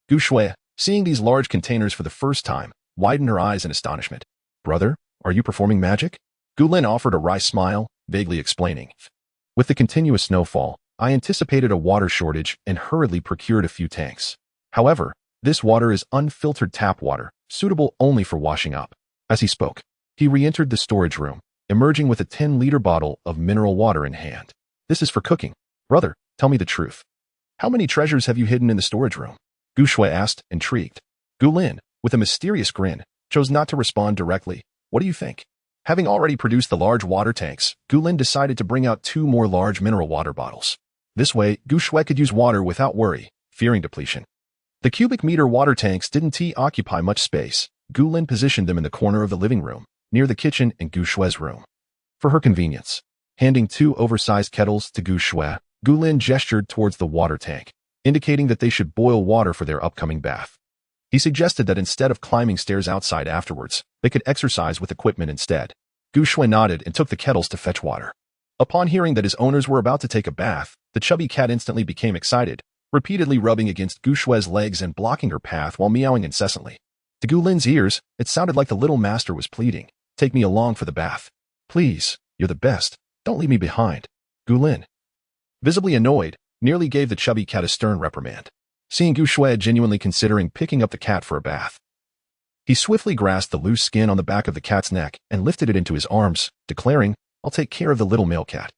Gu Shui, seeing these large containers for the first time, widened her eyes in astonishment. Brother, are you performing magic? Gu Lin offered a wry smile, vaguely explaining. With the continuous snowfall, I anticipated a water shortage and hurriedly procured a few tanks. However, this water is unfiltered tap water, suitable only for washing up. As he spoke, he re-entered the storage room, emerging with a 10-liter bottle of mineral water in hand. This is for cooking. Brother, tell me the truth. How many treasures have you hidden in the storage room? Gu Shui asked, intrigued. Gu Lin, with a mysterious grin, chose not to respond directly. What do you think? Having already produced the large water tanks, Gu Lin decided to bring out 2 more large mineral water bottles. This way, Gu Shui could use water without worry, fearing depletion. The cubic meter water tanks didn't occupy much space. Gu Lin positioned them in the corner of the living room, near the kitchen and Gu Shui's room. For her convenience, handing 2 oversized kettles to Gu Shui, Gu Lin gestured towards the water tank, indicating that they should boil water for their upcoming bath. He suggested that instead of climbing stairs outside afterwards, they could exercise with equipment instead. Gu Shui nodded and took the kettles to fetch water. Upon hearing that his owners were about to take a bath, the chubby cat instantly became excited, repeatedly rubbing against Gu Shui's legs and blocking her path while meowing incessantly. To Gu Lin's ears, it sounded like the little master was pleading, "Take me along for the bath. Please, you're the best. Don't leave me behind." Gu Lin, visibly annoyed, nearly gave the chubby cat a stern reprimand. Seeing Gu Shui genuinely considering picking up the cat for a bath, he swiftly grasped the loose skin on the back of the cat's neck and lifted it into his arms, declaring, I'll take care of the little male cat.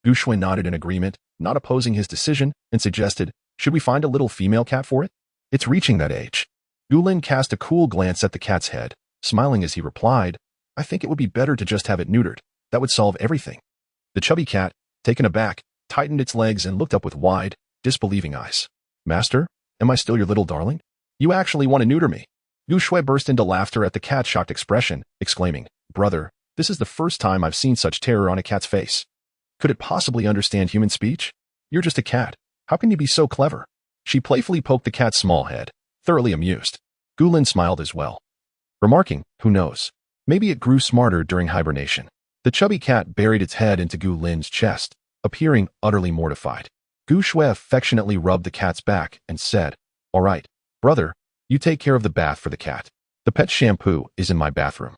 Gu Shui nodded in agreement, not opposing his decision, and suggested, should we find a little female cat for it? It's reaching that age. Gu Lin cast a cool glance at the cat's head, smiling as he replied, I think it would be better to just have it neutered. That would solve everything. The chubby cat, taken aback, tightened its legs and looked up with wide, disbelieving eyes. Master, am I still your little darling? You actually want to neuter me? Gu Shui burst into laughter at the cat's shocked expression, exclaiming, Brother, this is the first time I've seen such terror on a cat's face. Could it possibly understand human speech? You're just a cat. How can you be so clever? She playfully poked the cat's small head, thoroughly amused. Gu Lin smiled as well, remarking, who knows? Maybe it grew smarter during hibernation. The chubby cat buried its head into Gu Lin's chest, appearing utterly mortified. Gu Shui affectionately rubbed the cat's back and said, All right, brother, you take care of the bath for the cat. The pet shampoo is in my bathroom.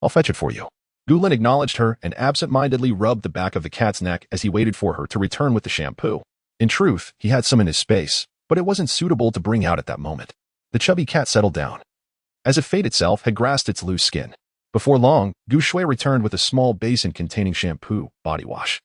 I'll fetch it for you. Gu Lin acknowledged her and absent-mindedly rubbed the back of the cat's neck as he waited for her to return with the shampoo. In truth, he had some in his space, but it wasn't suitable to bring out at that moment. The chubby cat settled down, as if fate itself had grasped its loose skin. Before long, Gu Shui returned with a small basin containing shampoo, body wash,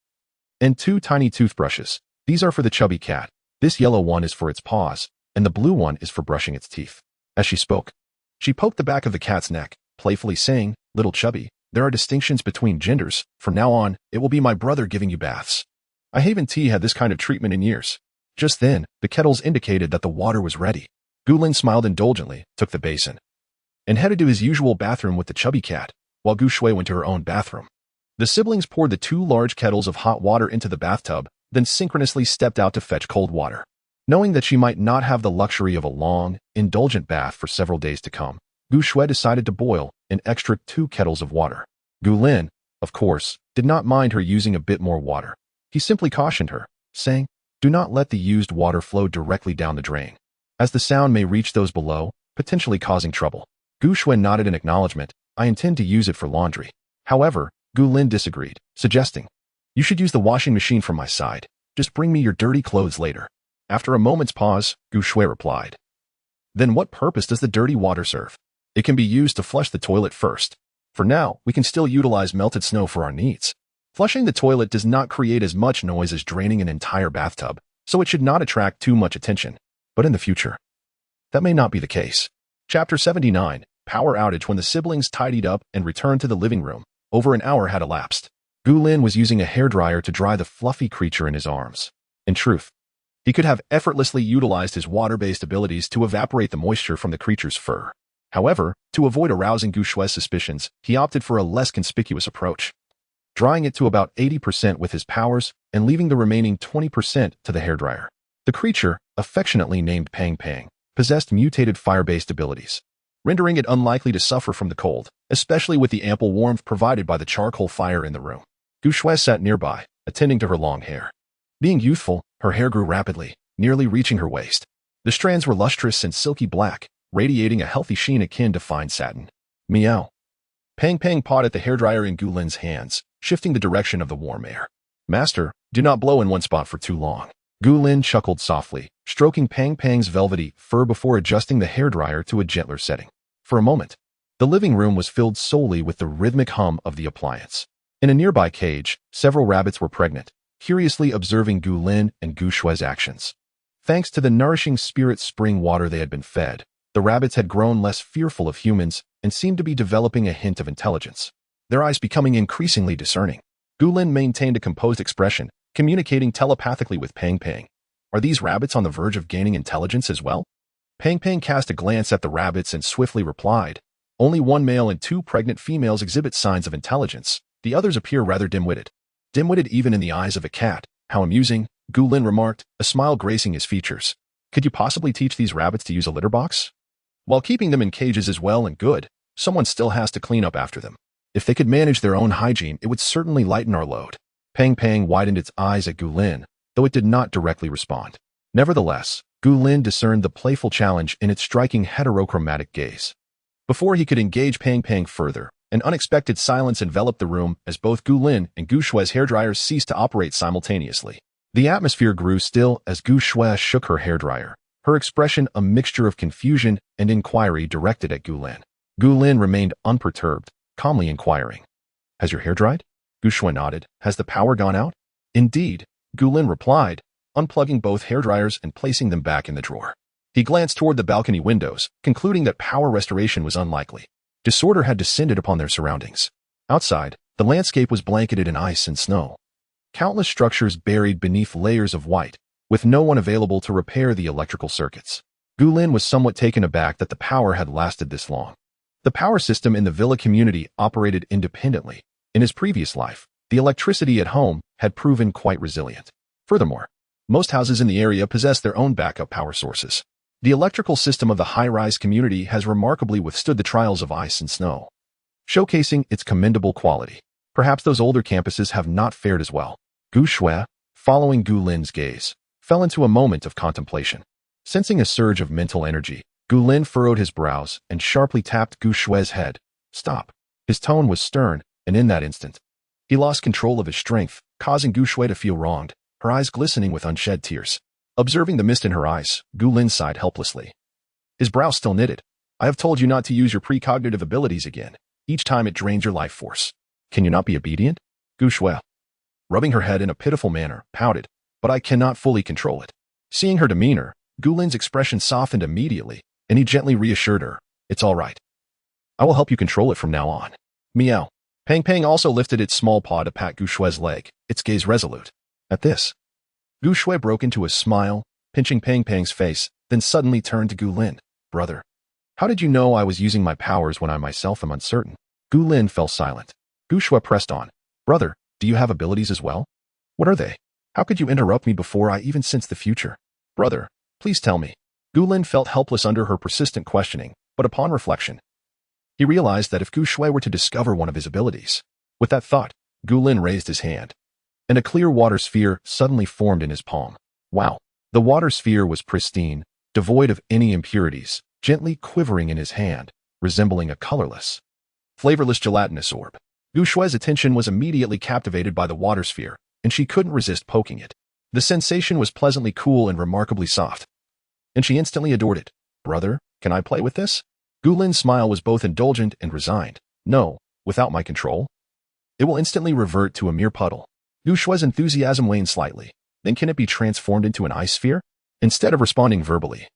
and 2 tiny toothbrushes. These are for the chubby cat. This yellow one is for its paws, and the blue one is for brushing its teeth. As she spoke, she poked the back of the cat's neck, playfully saying, Little chubby, there are distinctions between genders. From now on, it will be my brother giving you baths. I haven't had this kind of treatment in years. Just then, the kettles indicated that the water was ready. Gu Lin smiled indulgently, took the basin, and headed to his usual bathroom with the chubby cat, while Gu Shui went to her own bathroom. The siblings poured the 2 large kettles of hot water into the bathtub, then synchronously stepped out to fetch cold water. Knowing that she might not have the luxury of a long, indulgent bath for several days to come, Gu Shui decided to boil an extra 2 kettles of water. Gu Lin, of course, did not mind her using a bit more water. He simply cautioned her, saying, Do not let the used water flow directly down the drain, as the sound may reach those below, potentially causing trouble. Gu Shui nodded in acknowledgement. I intend to use it for laundry. However, Gu Lin disagreed, suggesting, You should use the washing machine from my side. Just bring me your dirty clothes later. After a moment's pause, Gu Shui replied, Then what purpose does the dirty water serve? It can be used to flush the toilet first. For now, we can still utilize melted snow for our needs. Flushing the toilet does not create as much noise as draining an entire bathtub, so it should not attract too much attention. But in the future, that may not be the case. Chapter 79, Power Outage. When the siblings tidied up and returned to the living room, over an hour had elapsed. Gu Lin was using a hairdryer to dry the fluffy creature in his arms. In truth, he could have effortlessly utilized his water-based abilities to evaporate the moisture from the creature's fur. However, to avoid arousing Gu Shui's suspicions, he opted for a less conspicuous approach, drying it to about 80% with his powers and leaving the remaining 20% to the hairdryer. The creature, affectionately named Pang Pang, possessed mutated fire-based abilities, rendering it unlikely to suffer from the cold, especially with the ample warmth provided by the charcoal fire in the room. Gu Shui sat nearby, attending to her long hair. Being youthful, her hair grew rapidly, nearly reaching her waist. The strands were lustrous and silky black, radiating a healthy sheen akin to fine satin. Meow. Pang Pang pawed at the hairdryer in Gu Lin's hands, shifting the direction of the warm air. Master, do not blow in one spot for too long. Gu Lin chuckled softly, stroking Pang Pang's velvety fur before adjusting the hairdryer to a gentler setting. For a moment, the living room was filled solely with the rhythmic hum of the appliance. In a nearby cage, several rabbits were pregnant, curiously observing Gu Lin and Gu Shui's actions. Thanks to the nourishing spirit spring water they had been fed, the rabbits had grown less fearful of humans and seemed to be developing a hint of intelligence, their eyes becoming increasingly discerning. Gu Lin maintained a composed expression, communicating telepathically with Pang Pang. Are these rabbits on the verge of gaining intelligence as well? Pang Pang cast a glance at the rabbits and swiftly replied, Only one male and 2 pregnant females exhibit signs of intelligence. The others appear rather dim-witted. Dim-witted even in the eyes of a cat. How amusing, Gu Lin remarked, a smile gracing his features. Could you possibly teach these rabbits to use a litter box? While keeping them in cages is well and good, someone still has to clean up after them. If they could manage their own hygiene, it would certainly lighten our load. Pang Pang widened its eyes at Gu Lin, though it did not directly respond. Nevertheless, Gu Lin discerned the playful challenge in its striking heterochromatic gaze. Before he could engage Pang Pang further, an unexpected silence enveloped the room as both Gu Lin and Gu Shui's hairdryers ceased to operate simultaneously. The atmosphere grew still as Gu Shui shook her hairdryer, her expression a mixture of confusion and inquiry directed at Gu Lin. Gu Lin remained unperturbed, calmly inquiring, Has your hair dried? Gu Gu Shui nodded. Has the power gone out? Indeed, Gu Lin replied, unplugging both hairdryers and placing them back in the drawer. He glanced toward the balcony windows, concluding that power restoration was unlikely. Disorder had descended upon their surroundings. Outside, the landscape was blanketed in ice and snow. Countless structures buried beneath layers of white, with no one available to repair the electrical circuits. Gu Lin was somewhat taken aback that the power had lasted this long. The power system in the villa community operated independently. In his previous life, the electricity at home had proven quite resilient. Furthermore, most houses in the area possess their own backup power sources. The electrical system of the high-rise community has remarkably withstood the trials of ice and snow, showcasing its commendable quality. Perhaps those older campuses have not fared as well. Gu Shui, following Gu Lin's gaze, fell into a moment of contemplation. Sensing a surge of mental energy, Gu Lin furrowed his brows and sharply tapped Gu Shui's head. Stop. His tone was stern, and in that instant, he lost control of his strength, causing Gu Shui to feel wronged, her eyes glistening with unshed tears. Observing the mist in her eyes, Gu Lin sighed helplessly. His brow still knitted. I have told you not to use your precognitive abilities again. Each time it drains your life force. Can you not be obedient? Gu Shui, rubbing her head in a pitiful manner, pouted, but I cannot fully control it. Seeing her demeanor, Gu Lin's expression softened immediately, and he gently reassured her. It's all right. I will help you control it from now on. Meow. Pang Pang also lifted its small paw to pat Gu Shui's leg, its gaze resolute. At this, Gu Shui broke into a smile, pinching Pang Pang's face, then suddenly turned to Gu Lin. Brother, how did you know I was using my powers when I myself am uncertain? Gu Lin fell silent. Gu Shui pressed on. Brother, do you have abilities as well? What are they? How could you interrupt me before I even sense the future? Brother, please tell me. Gu Lin felt helpless under her persistent questioning, but upon reflection, he realized that if Gu Shui were to discover one of his abilities. With that thought, Gu Lin raised his hand, and a clear water sphere suddenly formed in his palm. Wow! The water sphere was pristine, devoid of any impurities, gently quivering in his hand, resembling a colorless, flavorless gelatinous orb. Gu Shui's attention was immediately captivated by the water sphere, and she couldn't resist poking it. The sensation was pleasantly cool and remarkably soft, and she instantly adored it. Brother, can I play with this? Gu Lin's smile was both indulgent and resigned. No, without my control, it will instantly revert to a mere puddle. Gu Shui's enthusiasm waned slightly. Then can it be transformed into an ice sphere? Instead of responding verbally,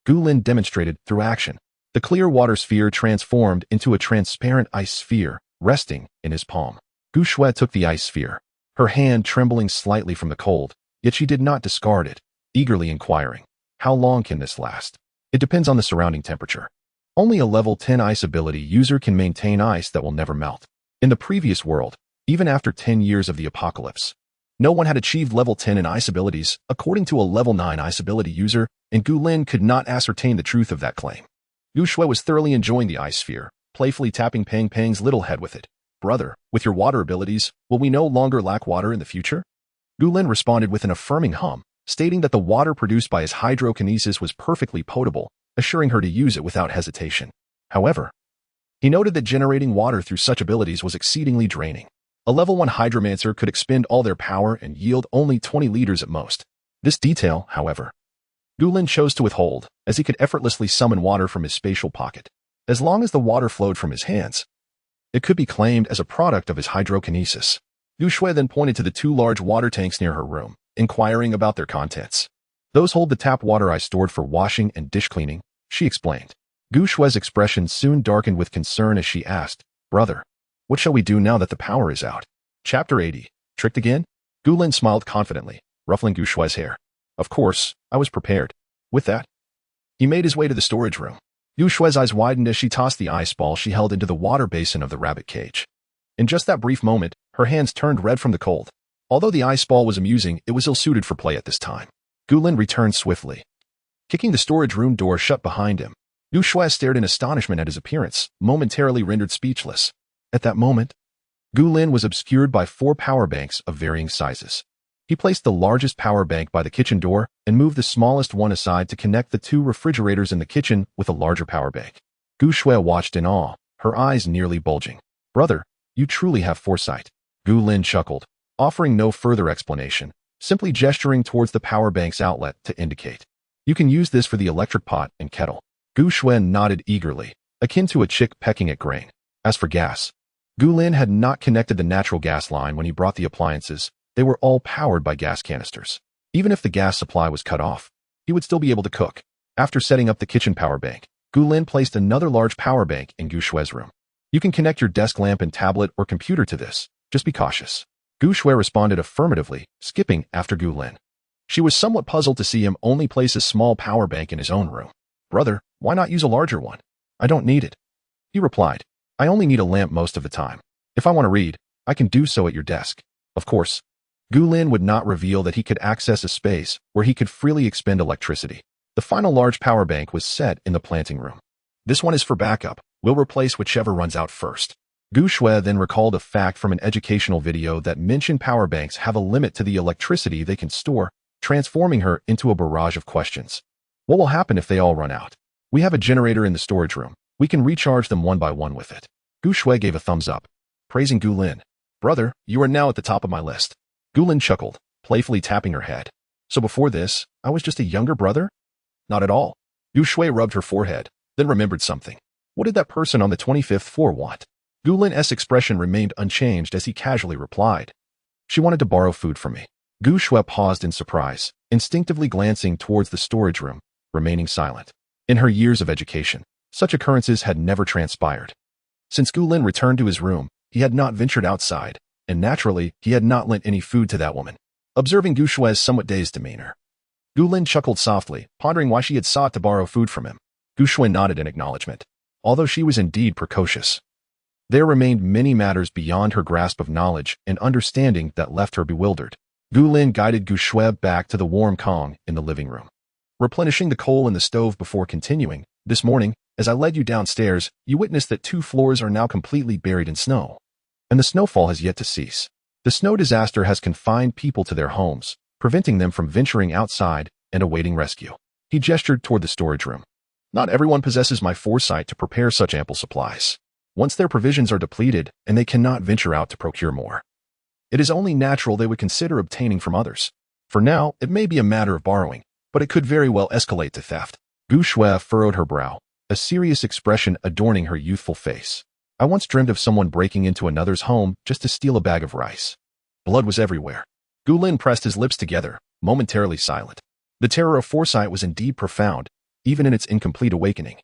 Gu Lin demonstrated through action. The clear water sphere transformed into a transparent ice sphere, resting in his palm. Gu Shui took the ice sphere, her hand trembling slightly from the cold, yet she did not discard it, eagerly inquiring, how long can this last? It depends on the surrounding temperature. Only a level 10 ice ability user can maintain ice that will never melt. In the previous world, even after 10 years of the apocalypse, no one had achieved level 10 in ice abilities, according to a level 9 ice ability user, and Gu Lin could not ascertain the truth of that claim. Gu Shui was thoroughly enjoying the ice sphere, playfully tapping Pang Pang's little head with it. Brother, with your water abilities, will we no longer lack water in the future? Gu Lin responded with an affirming hum, stating that the water produced by his hydrokinesis was perfectly potable, assuring her to use it without hesitation. However, he noted that generating water through such abilities was exceedingly draining. A level 1 hydromancer could expend all their power and yield only 20 liters at most. This detail, however, Gu Lin chose to withhold, as he could effortlessly summon water from his spatial pocket. As long as the water flowed from his hands, it could be claimed as a product of his hydrokinesis. Gu Shui then pointed to the 2 large water tanks near her room, inquiring about their contents. Those hold the tap water I stored for washing and dish cleaning, she explained. Gu Shui's expression soon darkened with concern as she asked, Brother, what shall we do now that the power is out? Chapter 80. Tricked again? Gu Lin smiled confidently, ruffling Gu Shui's hair. Of course, I was prepared. With that, he made his way to the storage room. Gu Shui's eyes widened as she tossed the ice ball she held into the water basin of the rabbit cage. In just that brief moment, her hands turned red from the cold. Although the ice ball was amusing, it was ill-suited for play at this time. Gu Lin returned swiftly, kicking the storage room door shut behind him. Gu Shui stared in astonishment at his appearance, momentarily rendered speechless. At that moment, Gu Lin was obscured by 4 power banks of varying sizes. He placed the largest power bank by the kitchen door and moved the smallest one aside to connect the 2 refrigerators in the kitchen with a larger power bank. Gu Shui watched in awe, her eyes nearly bulging. Brother, you truly have foresight. Gu Lin chuckled, offering no further explanation, simply gesturing towards the power bank's outlet to indicate. You can use this for the electric pot and kettle. Gu Shui nodded eagerly, akin to a chick pecking at grain. As for gas, Gulin had not connected the natural gas line when he brought the appliances. They were all powered by gas canisters. Even if the gas supply was cut off, he would still be able to cook. After setting up the kitchen power bank, Gulin placed another large power bank in Gu Shue's room. You can connect your desk lamp and tablet or computer to this. Just be cautious. Gu Shue responded affirmatively, skipping after Gulin. She was somewhat puzzled to see him only place a small power bank in his own room. Brother, why not use a larger one? I don't need it. He replied, I only need a lamp most of the time. If I want to read, I can do so at your desk. Of course, Gulin would not reveal that he could access a space where he could freely expend electricity. The final large power bank was set in the planting room. This one is for backup. We'll replace whichever runs out first. Gu Shue then recalled a fact from an educational video that mentioned power banks have a limit to the electricity they can store, transforming her into a barrage of questions. What will happen if they all run out? We have a generator in the storage room. We can recharge them one by one with it. Gu Shue gave a thumbs up, praising Gulin. Brother, you are now at the top of my list. Gulin chuckled, playfully tapping her head. So before this, I was just a younger brother? Not at all. Gu Shue rubbed her forehead, then remembered something. What did that person on the 25th floor want? Gulin's expression remained unchanged as he casually replied. She wanted to borrow food from me. Gu Shue paused in surprise, instinctively glancing towards the storage room, remaining silent. In her years of education, such occurrences had never transpired. Since Gulin returned to his room, he had not ventured outside, and naturally, he had not lent any food to that woman. Observing Gu Shue's somewhat dazed demeanor, Gulin chuckled softly, pondering why she had sought to borrow food from him. Gu Shue nodded in acknowledgement. Although she was indeed precocious, there remained many matters beyond her grasp of knowledge and understanding that left her bewildered. Gulin guided Gu Shue back to the warm Kong in the living room. Replenishing the coal in the stove before continuing, this morning, as I led you downstairs, you witnessed that 2 floors are now completely buried in snow. And the snowfall has yet to cease. The snow disaster has confined people to their homes, preventing them from venturing outside and awaiting rescue. He gestured toward the storage room. Not everyone possesses my foresight to prepare such ample supplies. Once their provisions are depleted and they cannot venture out to procure more, it is only natural they would consider obtaining from others. For now, it may be a matter of borrowing, but it could very well escalate to theft. Gu Shue furrowed her brow, a serious expression adorning her youthful face. I once dreamed of someone breaking into another's home just to steal a bag of rice. Blood was everywhere. Gulin pressed his lips together, momentarily silent. The terror of foresight was indeed profound, even in its incomplete awakening.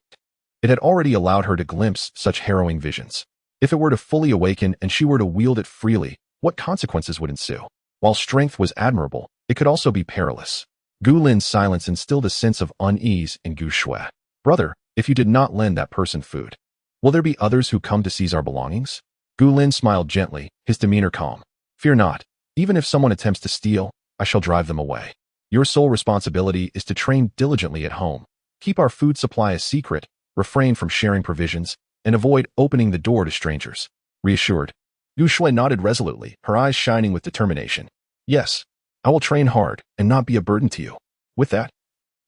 It had already allowed her to glimpse such harrowing visions. If it were to fully awaken and she were to wield it freely, what consequences would ensue? While strength was admirable, it could also be perilous. Gulin's silence instilled a sense of unease in Gu Shue. Brother, if you did not lend that person food, will there be others who come to seize our belongings? Gulin smiled gently, his demeanor calm. Fear not. Even if someone attempts to steal, I shall drive them away. Your sole responsibility is to train diligently at home. Keep our food supply a secret, refrain from sharing provisions, and avoid opening the door to strangers. Reassured, Gu Shue nodded resolutely, her eyes shining with determination. Yes, I will train hard and not be a burden to you. With that,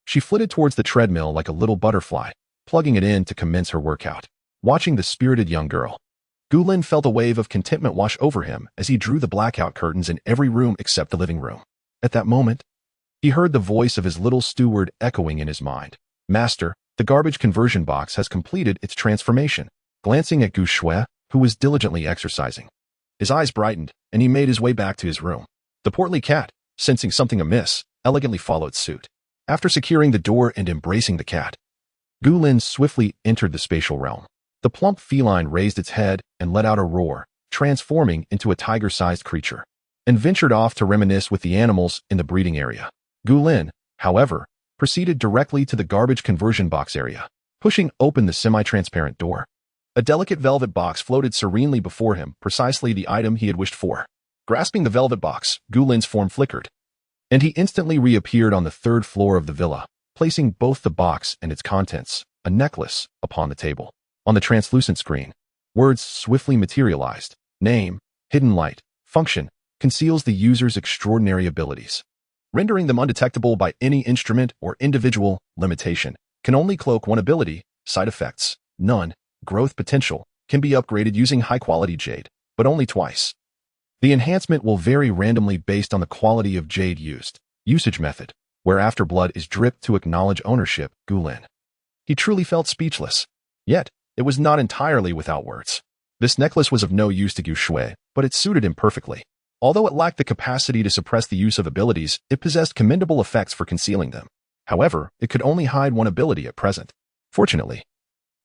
she flitted towards the treadmill like a little butterfly, plugging it in to commence her workout. Watching the spirited young girl, Gulin felt a wave of contentment wash over him as he drew the blackout curtains in every room except the living room. At that moment, he heard the voice of his little steward echoing in his mind. Master, the garbage conversion box has completed its transformation. Glancing at Gu Shue, who was diligently exercising, his eyes brightened, and he made his way back to his room. The portly cat, sensing something amiss, elegantly followed suit. After securing the door and embracing the cat, Gulin swiftly entered the spatial realm. The plump feline raised its head and let out a roar, transforming into a tiger-sized creature, and ventured off to reminisce with the animals in the breeding area. Gulin, however, proceeded directly to the garbage conversion box area, pushing open the semi-transparent door. A delicate velvet box floated serenely before him, precisely the item he had wished for. Grasping the velvet box, Gulin's form flickered, and he instantly reappeared on the 3rd floor of the villa, placing both the box and its contents, a necklace, upon the table. On the translucent screen, words swiftly materialized. Name, hidden light, function, conceals the user's extraordinary abilities, rendering them undetectable by any instrument or individual. Limitation, can only cloak one ability. Side effects, none. Growth potential, can be upgraded using high-quality jade, but only twice. The enhancement will vary randomly based on the quality of jade used. Usage method, where after blood is dripped to acknowledge ownership. Gulin. He truly felt speechless. Yet, it was not entirely without words. This necklace was of no use to Gu Shui, but it suited him perfectly. Although it lacked the capacity to suppress the use of abilities, it possessed commendable effects for concealing them. However, it could only hide one ability at present. Fortunately,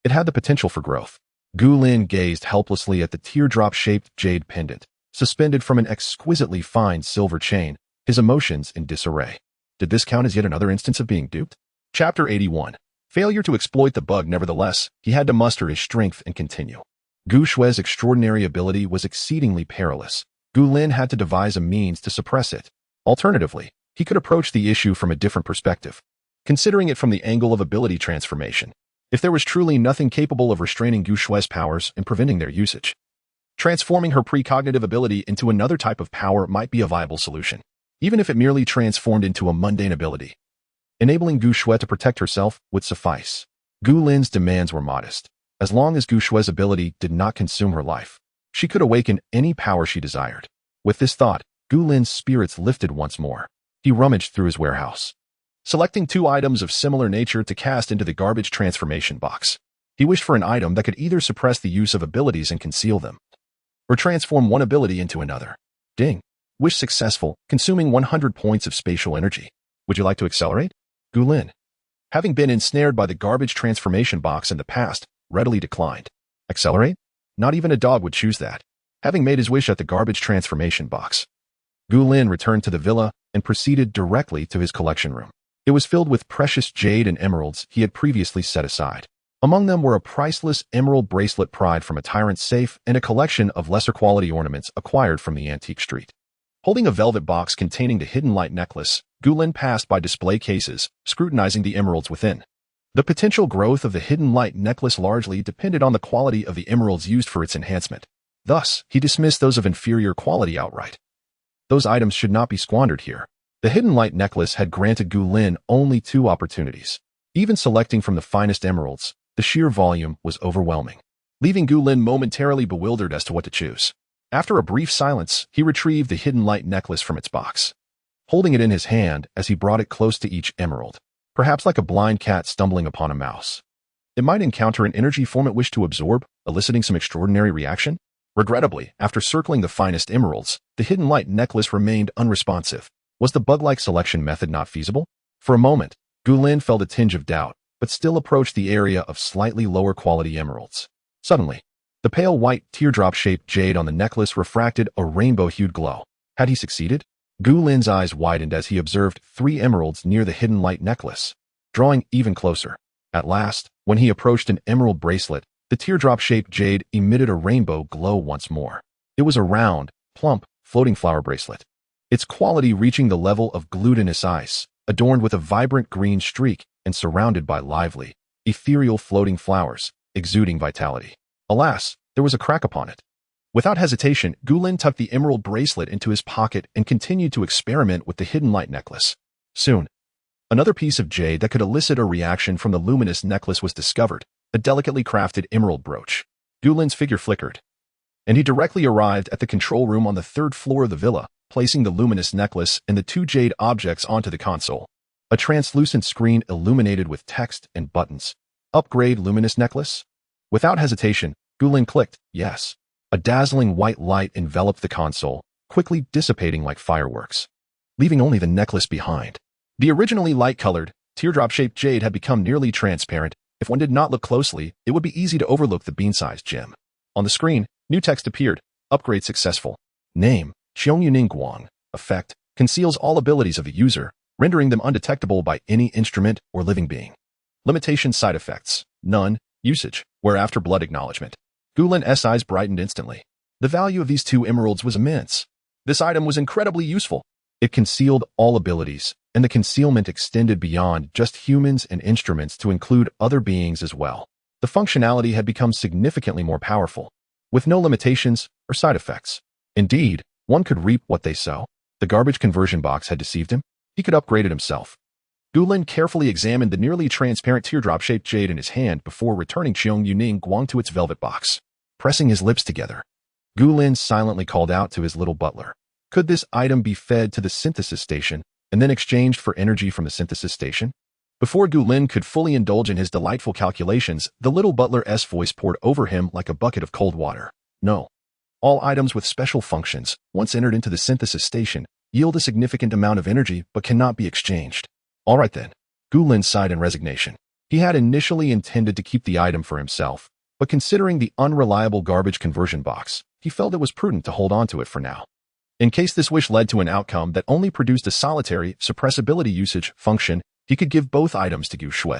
it had the potential for growth. Gu Lin gazed helplessly at the teardrop-shaped jade pendant, suspended from an exquisitely fine silver chain, his emotions in disarray. Did this count as yet another instance of being duped? Chapter 81. Failure to exploit the bug. Nevertheless, he had to muster his strength and continue. Gu Shui's extraordinary ability was exceedingly perilous. Gu Lin had to devise a means to suppress it. Alternatively, he could approach the issue from a different perspective, considering it from the angle of ability transformation. If there was truly nothing capable of restraining Gu Shui's powers and preventing their usage, transforming her precognitive ability into another type of power might be a viable solution, even if it merely transformed into a mundane ability. Enabling Gu Shui to protect herself would suffice. Gu Lin's demands were modest. As long as Gu Shui's ability did not consume her life, she could awaken any power she desired. With this thought, Gu Lin's spirits lifted once more. He rummaged through his warehouse, selecting 2 items of similar nature to cast into the garbage transformation box. He wished for an item that could either suppress the use of abilities and conceal them, or transform one ability into another. Ding. Wish successful, consuming 100 points of spatial energy. Would you like to accelerate? Gu Lin, having been ensnared by the garbage transformation box in the past, readily declined. Accelerate? Not even a dog would choose that. Having made his wish at the garbage transformation box, Gu Lin returned to the villa and proceeded directly to his collection room. It was filled with precious jade and emeralds he had previously set aside. Among them were a priceless emerald bracelet pried from a tyrant's safe and a collection of lesser quality ornaments acquired from the antique street. Holding a velvet box containing the hidden light necklace, Gu Lin passed by display cases, scrutinizing the emeralds within. The potential growth of the hidden light necklace largely depended on the quality of the emeralds used for its enhancement. Thus, he dismissed those of inferior quality outright. Those items should not be squandered here. The hidden light necklace had granted Gu Lin only 2 opportunities. Even selecting from the finest emeralds, the sheer volume was overwhelming, leaving Gu Lin momentarily bewildered as to what to choose. After a brief silence, he retrieved the hidden light necklace from its box, holding it in his hand as he brought it close to each emerald, perhaps like a blind cat stumbling upon a mouse. It might encounter an energy form it wished to absorb, eliciting some extraordinary reaction. Regrettably, after circling the finest emeralds, the hidden light necklace remained unresponsive. Was the bug-like selection method not feasible? For a moment, Gu Lin felt a tinge of doubt, but still approached the area of slightly lower quality emeralds. Suddenly, the pale white teardrop-shaped jade on the necklace refracted a rainbow-hued glow. Had he succeeded? Gu Lin's eyes widened as he observed 3 emeralds near the hidden light necklace, drawing even closer. At last, when he approached an emerald bracelet, the teardrop-shaped jade emitted a rainbow glow once more. It was a round, plump, floating flower bracelet, its quality reaching the level of glutinous ice, adorned with a vibrant green streak and surrounded by lively, ethereal floating flowers, exuding vitality. Alas, there was a crack upon it. Without hesitation, Gu Lin tucked the emerald bracelet into his pocket and continued to experiment with the hidden light necklace. Soon, another piece of jade that could elicit a reaction from the luminous necklace was discovered, a delicately crafted emerald brooch. Gu Lin's figure flickered, and he directly arrived at the control room on the 3rd floor of the villa, placing the luminous necklace and the 2 jade objects onto the console. A translucent screen illuminated with text and buttons. Upgrade luminous necklace? Without hesitation, Gu Lin clicked yes. A dazzling white light enveloped the console, quickly dissipating like fireworks, leaving only the necklace behind. The originally light-colored, teardrop-shaped jade had become nearly transparent. If one did not look closely, it would be easy to overlook the bean-sized gem. On the screen, new text appeared. Upgrade successful. Name, Qiong Guang. Effect, conceals all abilities of the user, rendering them undetectable by any instrument or living being. Limitation side effects, none. Usage, whereafter blood acknowledgement. Gu Lin's eyes brightened instantly. The value of these 2 emeralds was immense. This item was incredibly useful. It concealed all abilities, and the concealment extended beyond just humans and instruments to include other beings as well. The functionality had become significantly more powerful, with no limitations or side effects. Indeed, one could reap what they sow. The garbage conversion box had deceived him. He could upgrade it himself. Gu Lin carefully examined the nearly transparent teardrop-shaped jade in his hand before returning Qiong Guang to its velvet box. Pressing his lips together, Gu Lin silently called out to his little butler. Could this item be fed to the synthesis station and then exchanged for energy from the synthesis station? Before Gu Lin could fully indulge in his delightful calculations, the little butler's voice poured over him like a bucket of cold water. No. All items with special functions, once entered into the synthesis station, yield a significant amount of energy but cannot be exchanged. All right then. Gu Lin sighed in resignation. He had initially intended to keep the item for himself, but considering the unreliable garbage conversion box, he felt it was prudent to hold on to it for now. In case this wish led to an outcome that only produced a solitary suppressibility usage function, he could give both items to Gu Shui.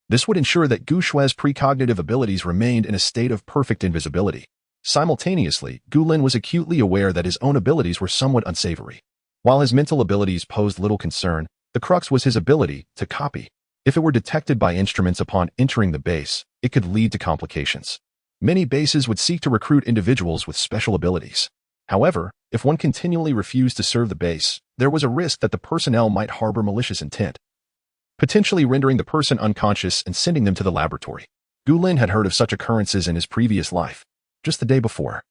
This would ensure that Gu Shui's precognitive abilities remained in a state of perfect invisibility. Simultaneously, Gu Lin was acutely aware that his own abilities were somewhat unsavory. While his mental abilities posed little concern, the crux was his ability to copy. If it were detected by instruments upon entering the base, it could lead to complications. Many bases would seek to recruit individuals with special abilities. However, if one continually refused to serve the base, there was a risk that the personnel might harbor malicious intent, potentially rendering the person unconscious and sending them to the laboratory. Gu Lin had heard of such occurrences in his previous life. Just the day before,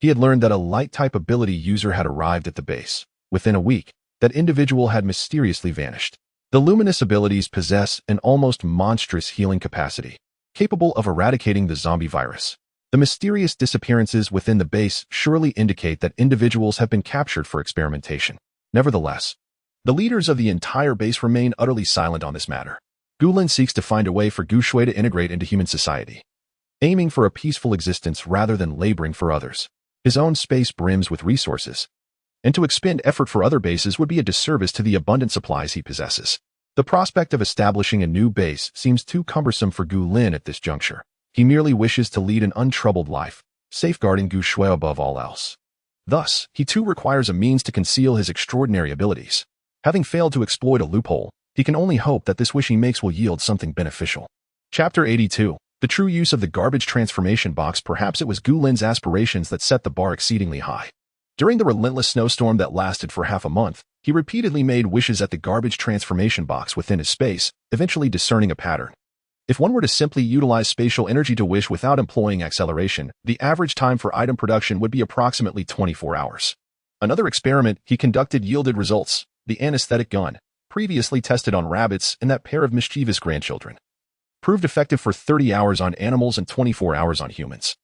he had learned that a light-type ability user had arrived at the base. Within a week, that individual had mysteriously vanished. The luminous abilities possess an almost monstrous healing capacity, capable of eradicating the zombie virus. The mysterious disappearances within the base surely indicate that individuals have been captured for experimentation. Nevertheless, the leaders of the entire base remain utterly silent on this matter. Gu Lin seeks to find a way for Gu Shui to integrate into human society, aiming for a peaceful existence rather than laboring for others. His own space brims with resources, and to expend effort for other bases would be a disservice to the abundant supplies he possesses. The prospect of establishing a new base seems too cumbersome for Gu Lin at this juncture. He merely wishes to lead an untroubled life, safeguarding Gu Shui above all else. Thus, he too requires a means to conceal his extraordinary abilities. Having failed to exploit a loophole, he can only hope that this wish he makes will yield something beneficial. Chapter 82. The true use of the garbage transformation box. Perhaps it was Gu Lin's aspirations that set the bar exceedingly high. During the relentless snowstorm that lasted for half a month, he repeatedly made wishes at the garbage transformation box within his space, eventually discerning a pattern. If one were to simply utilize spatial energy to wish without employing acceleration, the average time for item production would be approximately 24 hours. Another experiment he conducted yielded results. The anesthetic gun, previously tested on rabbits and that pair of mischievous grandchildren, proved effective for 30 hours on animals and 24 hours on humans.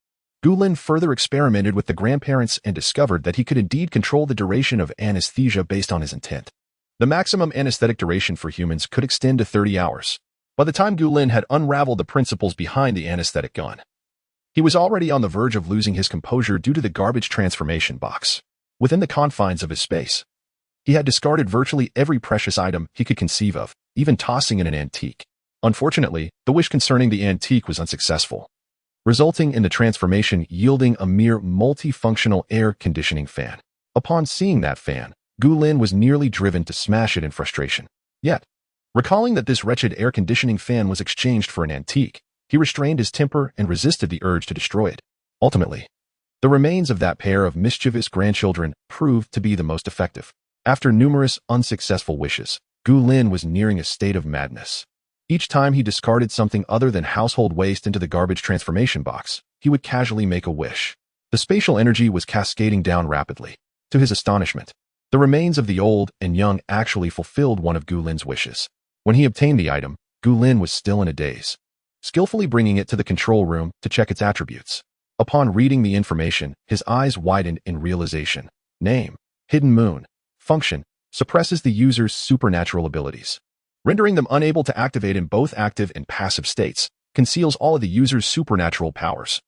Gu Lin further experimented with the grandparents and discovered that he could indeed control the duration of anesthesia based on his intent. The maximum anesthetic duration for humans could extend to 30 hours. By the time Gu Lin had unraveled the principles behind the anesthetic gun, he was already on the verge of losing his composure due to the garbage transformation box. Within the confines of his space, he had discarded virtually every precious item he could conceive of, even tossing in an antique. Unfortunately, the wish concerning the antique was unsuccessful, resulting in the transformation yielding a mere multifunctional air conditioning fan. Upon seeing that fan, Gu Lin was nearly driven to smash it in frustration. Yet, recalling that this wretched air conditioning fan was exchanged for an antique, he restrained his temper and resisted the urge to destroy it. Ultimately, the remains of that pair of mischievous grandchildren proved to be the most effective. After numerous unsuccessful wishes, Gu Lin was nearing a state of madness. Each time he discarded something other than household waste into the garbage transformation box, he would casually make a wish. The spatial energy was cascading down rapidly. To his astonishment, the remains of the old and young actually fulfilled one of Gu Lin's wishes. When he obtained the item, Gu Lin was still in a daze, skillfully bringing it to the control room to check its attributes. Upon reading the information, his eyes widened in realization. Name: Hidden Moon. Function: suppresses the user's supernatural abilities, rendering them unable to activate in both active and passive states. Conceals all of the user's supernatural powers,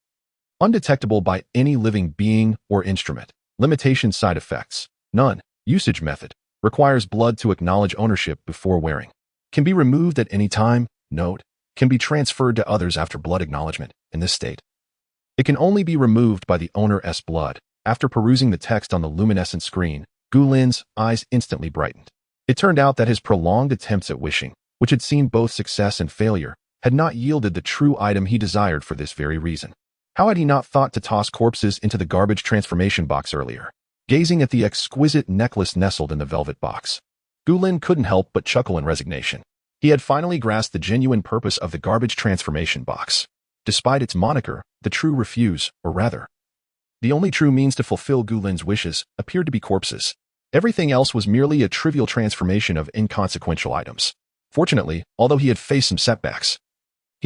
undetectable by any living being or instrument. Limitation: side effects: none. Usage method: requires blood to acknowledge ownership before wearing. Can be removed at any time. Note: can be transferred to others after blood acknowledgement. In this state, it can only be removed by the owner's blood. After perusing the text on the luminescent screen, Gu Lin's eyes instantly brightened. It turned out that his prolonged attempts at wishing, which had seen both success and failure, had not yielded the true item he desired for this very reason. How had he not thought to toss corpses into the garbage transformation box earlier? Gazing at the exquisite necklace nestled in the velvet box, Gu Lin couldn't help but chuckle in resignation. He had finally grasped the genuine purpose of the garbage transformation box. Despite its moniker, the true refuse, or rather, the only true means to fulfill Gu Lin's wishes, appeared to be corpses. Everything else was merely a trivial transformation of inconsequential items. Fortunately, although he had faced some setbacks,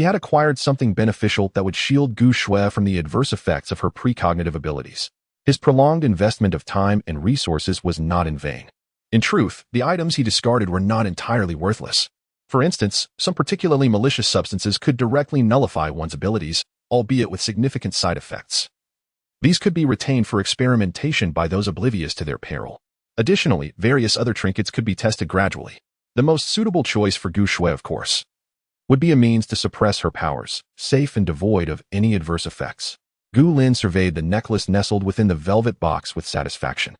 He had acquired something beneficial that would shield Gu Shui from the adverse effects of her precognitive abilities. His prolonged investment of time and resources was not in vain. In truth, the items he discarded were not entirely worthless. For instance, some particularly malicious substances could directly nullify one's abilities, albeit with significant side effects. These could be retained for experimentation by those oblivious to their peril. Additionally, various other trinkets could be tested gradually. The most suitable choice for Gu Shui, of course, would be a means to suppress her powers, safe and devoid of any adverse effects. Gu Lin surveyed the necklace nestled within the velvet box with satisfaction.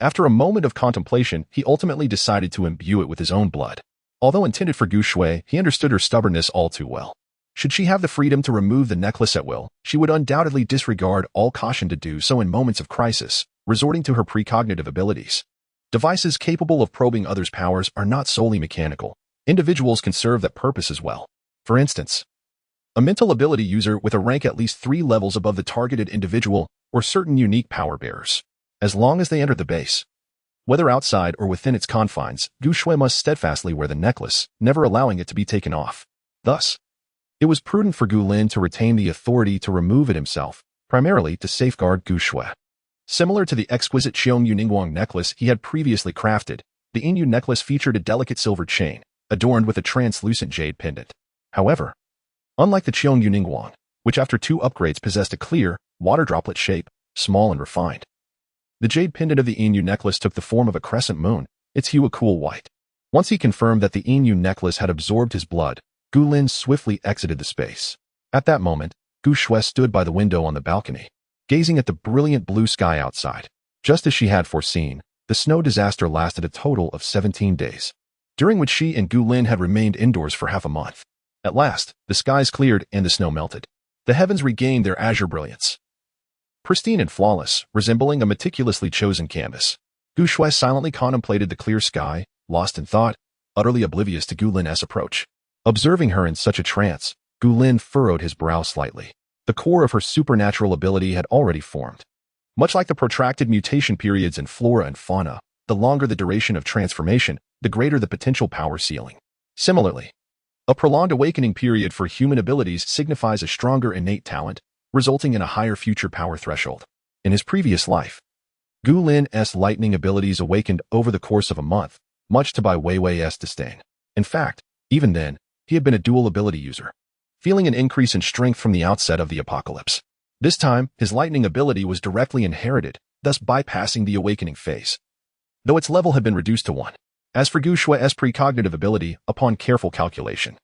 After a moment of contemplation, he ultimately decided to imbue it with his own blood. Although intended for Gu Shui, he understood her stubbornness all too well. Should she have the freedom to remove the necklace at will, she would undoubtedly disregard all caution to do so in moments of crisis, resorting to her precognitive abilities. Devices capable of probing others' powers are not solely mechanical. Individuals can serve that purpose as well. For instance, a mental ability user with a rank at least 3 levels above the targeted individual or certain unique power bearers. As long as they enter the base, whether outside or within its confines, Gu Shui must steadfastly wear the necklace, never allowing it to be taken off. Thus, it was prudent for Gu Lin to retain the authority to remove it himself, primarily to safeguard Gu Shui. Similar to the exquisite Qiong Yuningguang necklace he had previously crafted, the Yinyu necklace featured a delicate silver chain, adorned with a translucent jade pendant. However, unlike the Qiong Yuningguang, which after 2 upgrades possessed a clear, water droplet shape, small and refined, the jade pendant of the Yinyu necklace took the form of a crescent moon, its hue a cool white. Once he confirmed that the Yinyu necklace had absorbed his blood, Gu Lin swiftly exited the space. At that moment, Gu Shui stood by the window on the balcony, gazing at the brilliant blue sky outside. Just as she had foreseen, the snow disaster lasted a total of 17 days, during which she and Gu Lin had remained indoors for half a month. At last, the skies cleared and the snow melted. The heavens regained their azure brilliance, pristine and flawless, resembling a meticulously chosen canvas. Gu Shui silently contemplated the clear sky, lost in thought, utterly oblivious to Gu Lin's approach. Observing her in such a trance, Gu Lin furrowed his brow slightly. The core of her supernatural ability had already formed. Much like the protracted mutation periods in flora and fauna, the longer the duration of transformation, the greater the potential power ceiling. Similarly, a prolonged awakening period for human abilities signifies a stronger innate talent, resulting in a higher future power threshold. In his previous life, Gu Lin's lightning abilities awakened over the course of a month, much to Bai Weiwei's disdain. In fact, even then, he had been a dual ability user, feeling an increase in strength from the outset of the apocalypse. This time, his lightning ability was directly inherited, thus bypassing the awakening phase, though its level had been reduced to 1. As for Gu Shui's precognitive ability, upon careful calculation,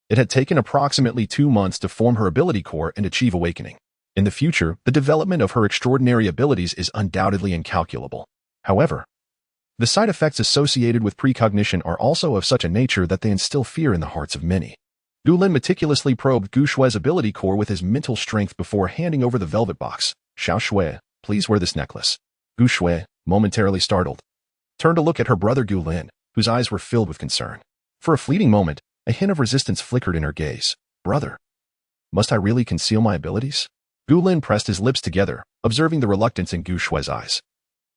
it had taken approximately 2 months to form her ability core and achieve awakening. In the future, the development of her extraordinary abilities is undoubtedly incalculable. However, the side effects associated with precognition are also of such a nature that they instill fear in the hearts of many. Gu Lin meticulously probed Gu Shui's ability core with his mental strength before handing over the velvet box. Xiao Shui, please wear this necklace. Gu Shui, momentarily startled, turned to look at her brother Gu Lin, whose eyes were filled with concern. For a fleeting moment, a hint of resistance flickered in her gaze. Brother, must I really conceal my abilities? Gu Lin pressed his lips together, observing the reluctance in Gu Shui's eyes,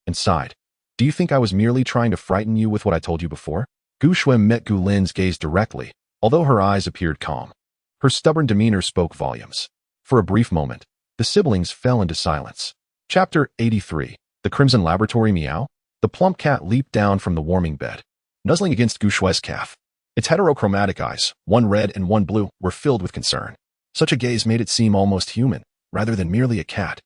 and sighed. Do you think I was merely trying to frighten you with what I told you before? Gu Shui met Gu Lin's gaze directly, although her eyes appeared calm. Her stubborn demeanor spoke volumes. For a brief moment, the siblings fell into silence. Chapter 83. The Crimson Laboratory Meow. The plump cat leaped down from the warming bed, nuzzling against Gu Shui's calf. Its heterochromatic eyes, one red and one blue, were filled with concern. Such a gaze made it seem almost human, rather than merely a cat.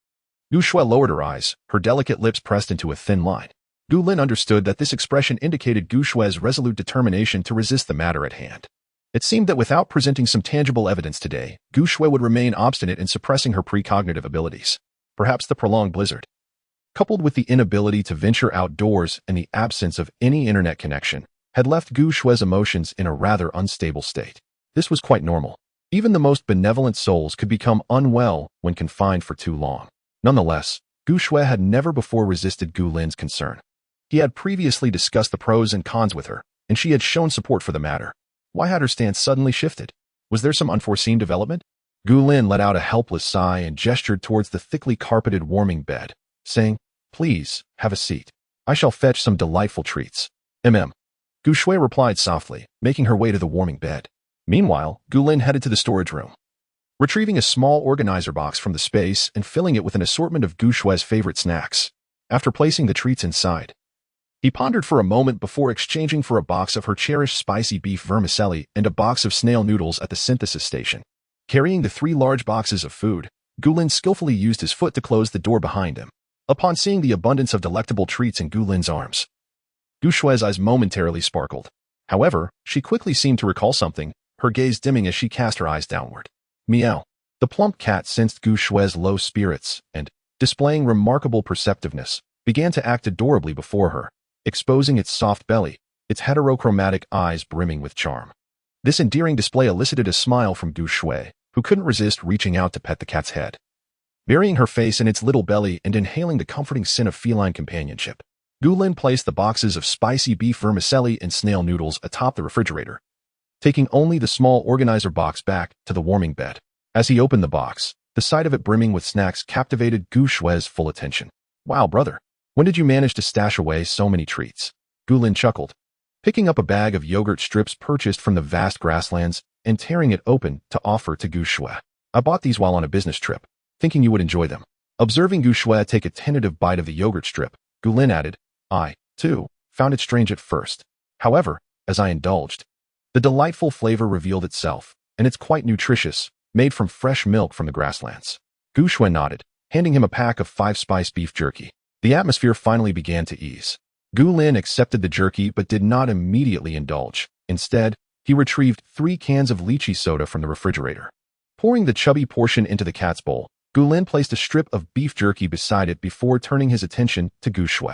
Gu Shui lowered her eyes, her delicate lips pressed into a thin line. Gu Lin understood that this expression indicated Gu Shui's resolute determination to resist the matter at hand. It seemed that without presenting some tangible evidence today, Gu Shui would remain obstinate in suppressing her precognitive abilities. Perhaps the prolonged blizzard, coupled with the inability to venture outdoors and the absence of any internet connection, had left Gu Shui's emotions in a rather unstable state. This was quite normal. Even the most benevolent souls could become unwell when confined for too long. Nonetheless, Gu Shui had never before resisted Gu Lin's concern. He had previously discussed the pros and cons with her, and she had shown support for the matter. Why had her stance suddenly shifted? Was there some unforeseen development? Gu Lin let out a helpless sigh and gestured towards the thickly carpeted warming bed, saying, Please, have a seat. I shall fetch some delightful treats. Gu Shui replied softly, making her way to the warming bed. Meanwhile, Gulin headed to the storage room, retrieving a small organizer box from the space and filling it with an assortment of Gu Shue's favorite snacks. After placing the treats inside, he pondered for a moment before exchanging for a box of her cherished spicy beef vermicelli and a box of snail noodles at the synthesis station. Carrying the 3 large boxes of food, Gulin skillfully used his foot to close the door behind him. Upon seeing the abundance of delectable treats in Gulin's arms, Gu Shue's eyes momentarily sparkled. However, she quickly seemed to recall something, her gaze dimming as she cast her eyes downward. Meow. The plump cat sensed Gu Shue's low spirits and, displaying remarkable perceptiveness, began to act adorably before her, exposing its soft belly, its heterochromatic eyes brimming with charm. This endearing display elicited a smile from Gu Shui, who couldn't resist reaching out to pet the cat's head. Burying her face in its little belly and inhaling the comforting scent of feline companionship, Gulin placed the boxes of spicy beef vermicelli and snail noodles atop the refrigerator, taking only the small organizer box back to the warming bed. As he opened the box, the sight of it brimming with snacks captivated Gu Shue's full attention. Wow, brother. When did you manage to stash away so many treats? Gulin chuckled, picking up a bag of yogurt strips purchased from the vast grasslands and tearing it open to offer to Gu Shue. I bought these while on a business trip, thinking you would enjoy them. Observing Gu Shue take a tentative bite of the yogurt strip, Gulin added, I, too, found it strange at first. However, as I indulged, the delightful flavor revealed itself, and it's quite nutritious, made from fresh milk from the grasslands. Gu Shue nodded, handing him a pack of 5-spice beef jerky. The atmosphere finally began to ease. Gulin accepted the jerky but did not immediately indulge. Instead, he retrieved 3 cans of lychee soda from the refrigerator. Pouring the chubby portion into the cat's bowl, Gulin placed a strip of beef jerky beside it before turning his attention to Gu Shue.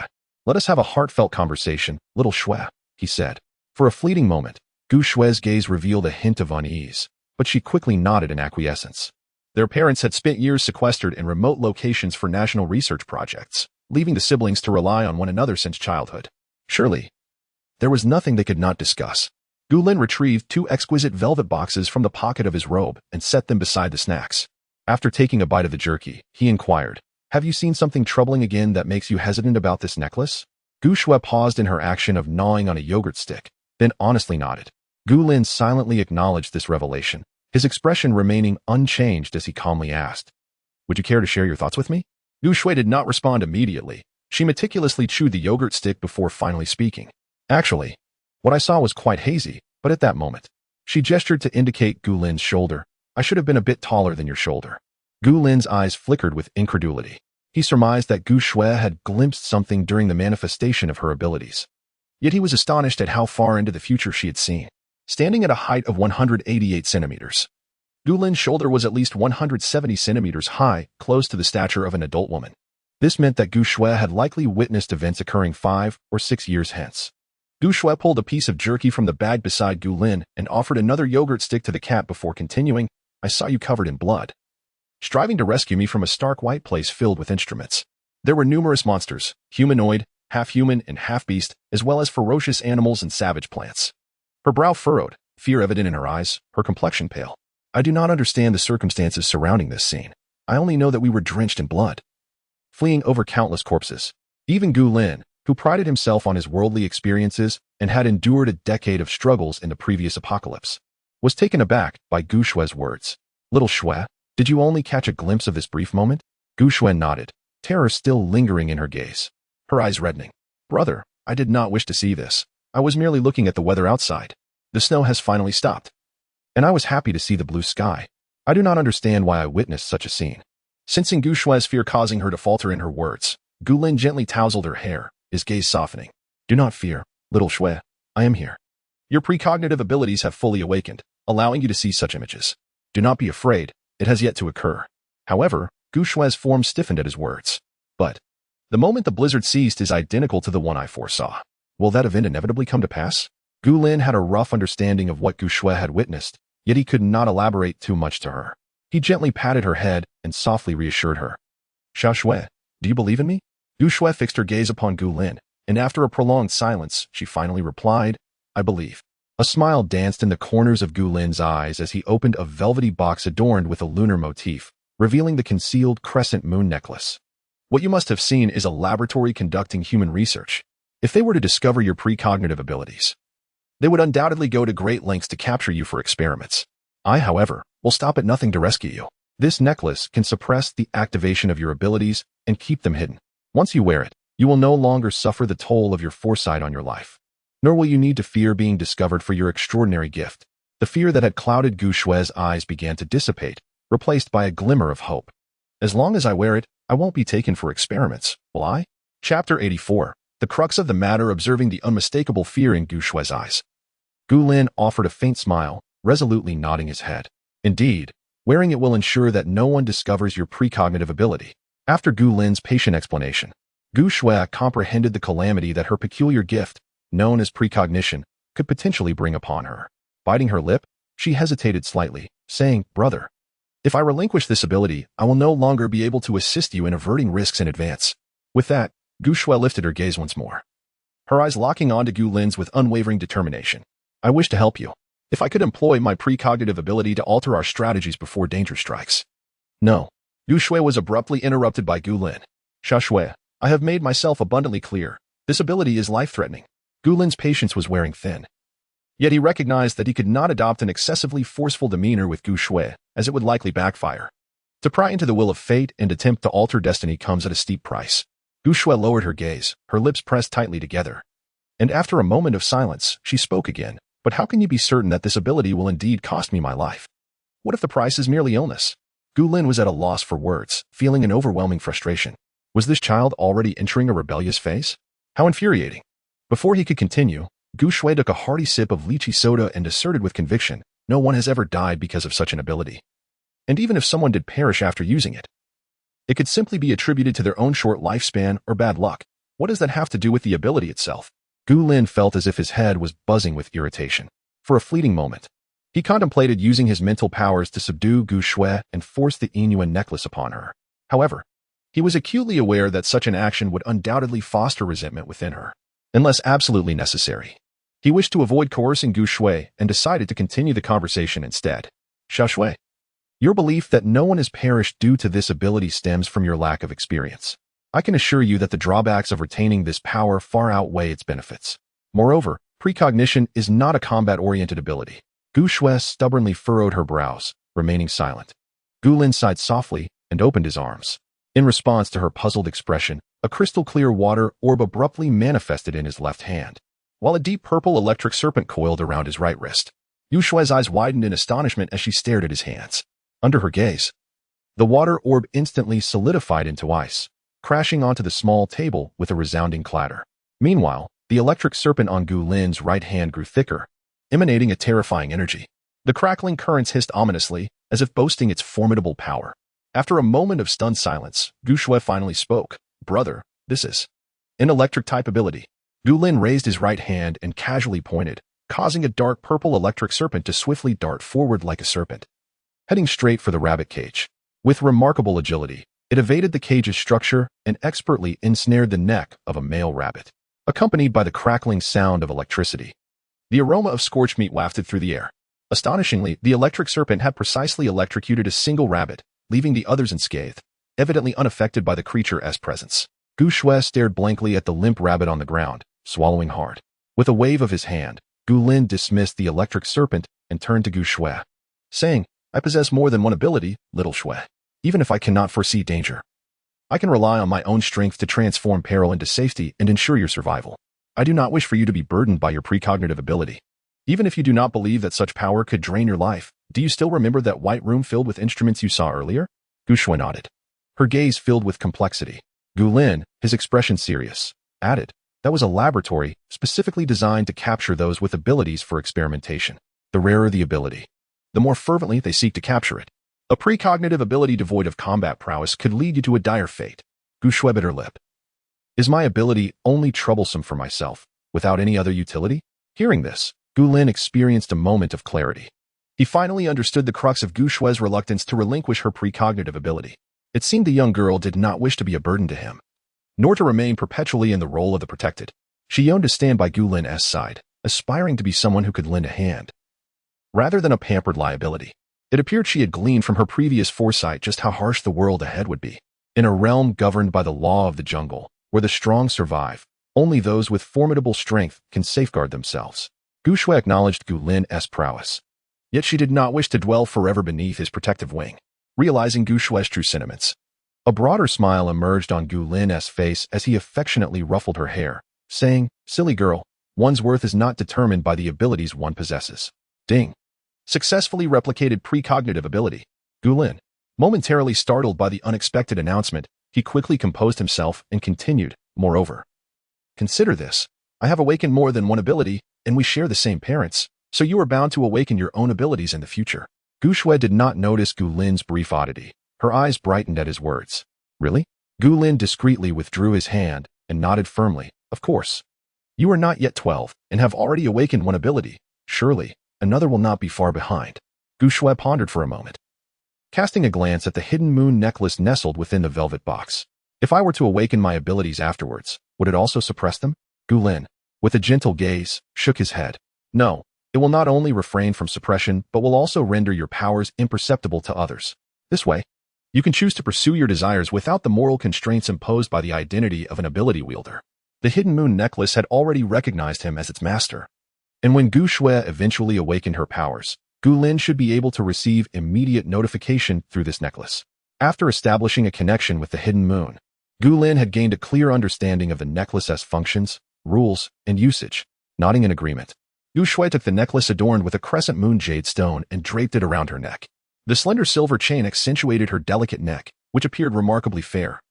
Let us have a heartfelt conversation, little Shue, he said. For a fleeting moment, Gu Shue's gaze revealed a hint of unease, but she quickly nodded in acquiescence. Their parents had spent years sequestered in remote locations for national research projects, leaving the siblings to rely on one another since childhood. Surely, there was nothing they could not discuss. Gulin retrieved 2 exquisite velvet boxes from the pocket of his robe and set them beside the snacks. After taking a bite of the jerky, he inquired, Have you seen something troubling again that makes you hesitant about this necklace? Gu Shue paused in her action of gnawing on a yogurt stick, then honestly nodded. Gulin silently acknowledged this revelation, his expression remaining unchanged as he calmly asked, Would you care to share your thoughts with me? Gu Shue did not respond immediately. She meticulously chewed the yogurt stick before finally speaking. Actually, what I saw was quite hazy, but at that moment, she gestured to indicate Gulin's shoulder. I should have been a bit taller than your shoulder. Gulin's eyes flickered with incredulity. He surmised that Gu Shue had glimpsed something during the manifestation of her abilities. Yet he was astonished at how far into the future she had seen. Standing at a height of 188 centimeters, Gulin's shoulder was at least 170 centimeters high, close to the stature of an adult woman. This meant that Gu Shue had likely witnessed events occurring 5 or 6 years hence. Gu Shue pulled a piece of jerky from the bag beside Gulin and offered another yogurt stick to the cat before continuing, I saw you covered in blood, striving to rescue me from a stark white place filled with instruments. There were numerous monsters, humanoid, half-human and half-beast, as well as ferocious animals and savage plants. Her brow furrowed, fear evident in her eyes, her complexion pale. I do not understand the circumstances surrounding this scene. I only know that we were drenched in blood, fleeing over countless corpses. Even Gulin, who prided himself on his worldly experiences and had endured a decade of struggles in the previous apocalypse, was taken aback by Gu Shue's words. Little Shue, did you only catch a glimpse of this brief moment? Gu Shue nodded, terror still lingering in her gaze, her eyes reddening. Brother, I did not wish to see this. I was merely looking at the weather outside. The snow has finally stopped, and I was happy to see the blue sky. I do not understand why I witnessed such a scene. Sensing Gu Shue's fear causing her to falter in her words, Gulin gently tousled her hair, his gaze softening. Do not fear, little Shue. I am here. Your precognitive abilities have fully awakened, allowing you to see such images. Do not be afraid, it has yet to occur. However, Gu Shue's form stiffened at his words. But the moment the blizzard ceased is identical to the one I foresaw. Will that event inevitably come to pass? Gulin had a rough understanding of what Gu Shue had witnessed, yet he could not elaborate too much to her. He gently patted her head and softly reassured her. Xiao Shue, do you believe in me? Gu Shue fixed her gaze upon Gulin, and after a prolonged silence, she finally replied, I believe. A smile danced in the corners of Gulin's eyes as he opened a velvety box adorned with a lunar motif, revealing the concealed crescent moon necklace. What you must have seen is a laboratory conducting human research. If they were to discover your precognitive abilities, They would undoubtedly go to great lengths to capture you for experiments. I, however, will stop at nothing to rescue you. This necklace can suppress the activation of your abilities and keep them hidden. Once you wear it, you will no longer suffer the toll of your foresight on your life. Nor will you need to fear being discovered for your extraordinary gift. The fear that had clouded Gu Shue's eyes began to dissipate, replaced by a glimmer of hope. As long as I wear it, I won't be taken for experiments, will I? Chapter 84. The crux of the matter, observing the unmistakable fear in Gu Shue's eyes. Gu Lin offered a faint smile, resolutely nodding his head. Indeed, wearing it will ensure that no one discovers your precognitive ability. After Gu Lin's patient explanation, Gu Shui comprehended the calamity that her peculiar gift, known as precognition, could potentially bring upon her. Biting her lip, she hesitated slightly, saying, "Brother, if I relinquish this ability, I will no longer be able to assist you in averting risks in advance." With that, Gu Shui lifted her gaze once more, her eyes locking onto Gu Lin's with unwavering determination. "I wish to help you. If I could employ my precognitive ability to alter our strategies before danger strikes." "No." Gu Shui was abruptly interrupted by Gu Lin. "Sha Shui, I have made myself abundantly clear. This ability is life-threatening." Gu Lin's patience was wearing thin. Yet he recognized that he could not adopt an excessively forceful demeanor with Gu Shui, as it would likely backfire. To pry into the will of fate and attempt to alter destiny comes at a steep price. Gu Shui lowered her gaze, her lips pressed tightly together. And after a moment of silence, she spoke again. "But how can you be certain that this ability will indeed cost me my life? What if the price is merely illness?" Gu Lin was at a loss for words, feeling an overwhelming frustration. Was this child already entering a rebellious phase? How infuriating. Before he could continue, Gu Shui took a hearty sip of lychee soda and asserted with conviction, "No one has ever died because of such an ability. And even if someone did perish after using it, it could simply be attributed to their own short lifespan or bad luck. What does that have to do with the ability itself?" Gu Lin felt as if his head was buzzing with irritation. For a fleeting moment, he contemplated using his mental powers to subdue Gu Shui and force the Inuan necklace upon her. However, he was acutely aware that such an action would undoubtedly foster resentment within her, unless absolutely necessary. He wished to avoid coercing Gu Shui and decided to continue the conversation instead. "Sha Shui, your belief that no one has perished due to this ability stems from your lack of experience. I can assure you that the drawbacks of retaining this power far outweigh its benefits. Moreover, precognition is not a combat-oriented ability." Gu Shui stubbornly furrowed her brows, remaining silent. Gu Lin sighed softly and opened his arms. In response to her puzzled expression, a crystal-clear water orb abruptly manifested in his left hand, while a deep purple electric serpent coiled around his right wrist. Gu Shui's eyes widened in astonishment as she stared at his hands. Under her gaze, the water orb instantly solidified into ice, crashing onto the small table with a resounding clatter. Meanwhile, the electric serpent on Gu Lin's right hand grew thicker, emanating a terrifying energy. The crackling currents hissed ominously, as if boasting its formidable power. After a moment of stunned silence, Gu Shui finally spoke. "Brother, this is an electric-type ability." Gu Lin raised his right hand and casually pointed, causing a dark purple electric serpent to swiftly dart forward like a serpent, heading straight for the rabbit cage. With remarkable agility, it evaded the cage's structure and expertly ensnared the neck of a male rabbit, accompanied by the crackling sound of electricity. The aroma of scorched meat wafted through the air. Astonishingly, the electric serpent had precisely electrocuted a single rabbit, leaving the others unscathed, evidently unaffected by the creature's presence. Gu Shui stared blankly at the limp rabbit on the ground, swallowing hard. With a wave of his hand, Gu Lin dismissed the electric serpent and turned to Gu Shui, saying, "I possess more than one ability, little Shui. Even if I cannot foresee danger, I can rely on my own strength to transform peril into safety and ensure your survival. I do not wish for you to be burdened by your precognitive ability. Even if you do not believe that such power could drain your life, do you still remember that white room filled with instruments you saw earlier?" Gu Shui nodded, her gaze filled with complexity. Gu Lin, his expression serious, added, "That was a laboratory specifically designed to capture those with abilities for experimentation. The rarer the ability, the more fervently they seek to capture it. A precognitive ability devoid of combat prowess could lead you to a dire fate." Gu Shui bit her lip. "Is my ability only troublesome for myself, without any other utility?" Hearing this, Gu Lin experienced a moment of clarity. He finally understood the crux of Gu Shui's reluctance to relinquish her precognitive ability. It seemed the young girl did not wish to be a burden to him, nor to remain perpetually in the role of the protected. She yearned to stand by Gu Lin's side, aspiring to be someone who could lend a hand, rather than a pampered liability. It appeared she had gleaned from her previous foresight just how harsh the world ahead would be. In a realm governed by the law of the jungle, where the strong survive, only those with formidable strength can safeguard themselves. Gu Shui acknowledged Gu Lin's prowess. Yet she did not wish to dwell forever beneath his protective wing, realizing Gu Shui's true sentiments. A broader smile emerged on Gu Lin's face as he affectionately ruffled her hair, saying, "Silly girl, one's worth is not determined by the abilities one possesses." Ding. Successfully replicated precognitive ability. Gu Lin, momentarily startled by the unexpected announcement, he quickly composed himself and continued, "Moreover, consider this. I have awakened more than one ability, and we share the same parents, so you are bound to awaken your own abilities in the future." Gu Shui did not notice Gu Lin's brief oddity. Her eyes brightened at his words. "Really?" Gu Lin discreetly withdrew his hand and nodded firmly. "Of course. You are not yet 12 and have already awakened one ability. Surely, another will not be far behind." Gu Shui pondered for a moment, casting a glance at the hidden moon necklace nestled within the velvet box. "If I were to awaken my abilities afterwards, would it also suppress them?" Gu Lin, with a gentle gaze, shook his head. "No, it will not only refrain from suppression, but will also render your powers imperceptible to others. This way, you can choose to pursue your desires without the moral constraints imposed by the identity of an ability wielder." The hidden moon necklace had already recognized him as its master, and when Gu Shui eventually awakened her powers, Gu Lin should be able to receive immediate notification through this necklace. After establishing a connection with the hidden moon, Gu Lin had gained a clear understanding of the necklace's functions, rules, and usage. Nodding in agreement, Gu Shui took the necklace adorned with a crescent moon jade stone and draped it around her neck. The slender silver chain accentuated her delicate neck, which appeared remarkably fair.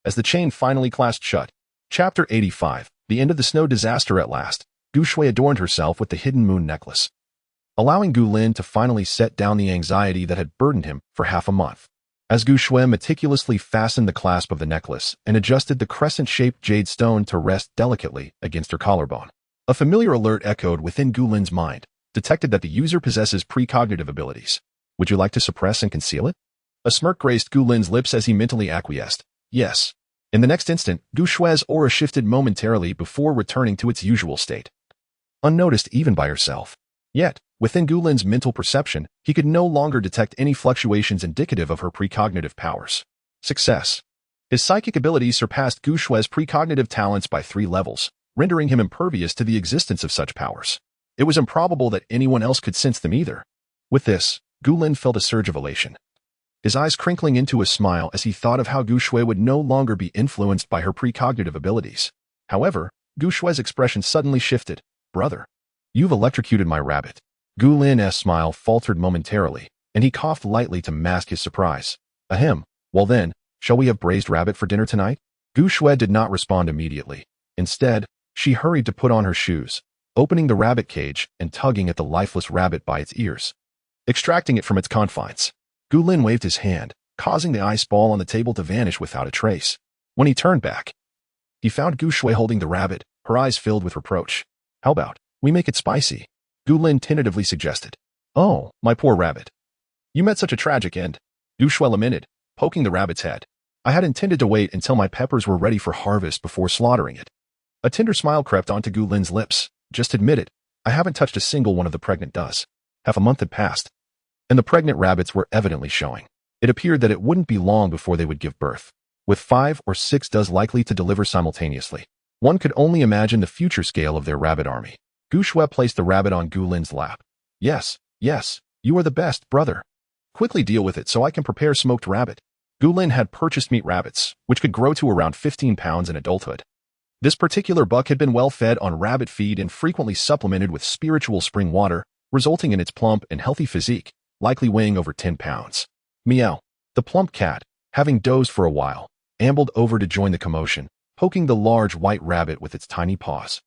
As the chain finally clasped shut, Chapter 85, the end of the snow disaster at last, Gu Shui adorned herself with the hidden moon necklace, allowing Gu Lin to finally set down the anxiety that had burdened him for half a month. As Gu Shui meticulously fastened the clasp of the necklace and adjusted the crescent-shaped jade stone to rest delicately against her collarbone, a familiar alert echoed within Gu Lin's mind, detected that the user possesses precognitive abilities. "Would you like to suppress and conceal it?" A smirk graced Gu Lin's lips as he mentally acquiesced. "Yes." In the next instant, Gu Shui's aura shifted momentarily before returning to its usual state, unnoticed even by herself. Yet, within Gu Lin's mental perception, he could no longer detect any fluctuations indicative of her precognitive powers. Success. His psychic abilities surpassed Gu Shui's precognitive talents by 3 levels, rendering him impervious to the existence of such powers. It was improbable that anyone else could sense them either. With this, Gu Lin felt a surge of elation, his eyes crinkling into a smile as he thought of how Gu Shui would no longer be influenced by her precognitive abilities. However, Gu Shui's expression suddenly shifted. "Brother, you've electrocuted my rabbit." Gu Lin's smile faltered momentarily, and he coughed lightly to mask his surprise. "Ahem. Well then, shall we have braised rabbit for dinner tonight?" Gu Shui did not respond immediately. Instead, she hurried to put on her shoes, opening the rabbit cage and tugging at the lifeless rabbit by its ears, extracting it from its confines. Gu Lin waved his hand, causing the ice ball on the table to vanish without a trace. When he turned back, he found Gu Shui holding the rabbit, her eyes filled with reproach. "How about we make it spicy?" Gu Lin tentatively suggested. "Oh, my poor rabbit. You met such a tragic end," Gu Shui lamented, poking the rabbit's head. "I had intended to wait until my peppers were ready for harvest before slaughtering it." A tender smile crept onto Gu Lin's lips. "Just admit it. I haven't touched a single one of the pregnant does." Half a month had passed, and the pregnant rabbits were evidently showing. It appeared that it wouldn't be long before they would give birth, with 5 or 6 does likely to deliver simultaneously. One could only imagine the future scale of their rabbit army. Gu Shui placed the rabbit on Gu Lin's lap. Yes, you are the best, brother. Quickly deal with it so I can prepare smoked rabbit." Gu Lin had purchased meat rabbits, which could grow to around 15 pounds in adulthood. This particular buck had been well fed on rabbit feed and frequently supplemented with spiritual spring water, resulting in its plump and healthy physique, likely weighing over 10 pounds. Meow. The plump cat, having dozed for a while, ambled over to join the commotion, poking the large white rabbit with its tiny paws,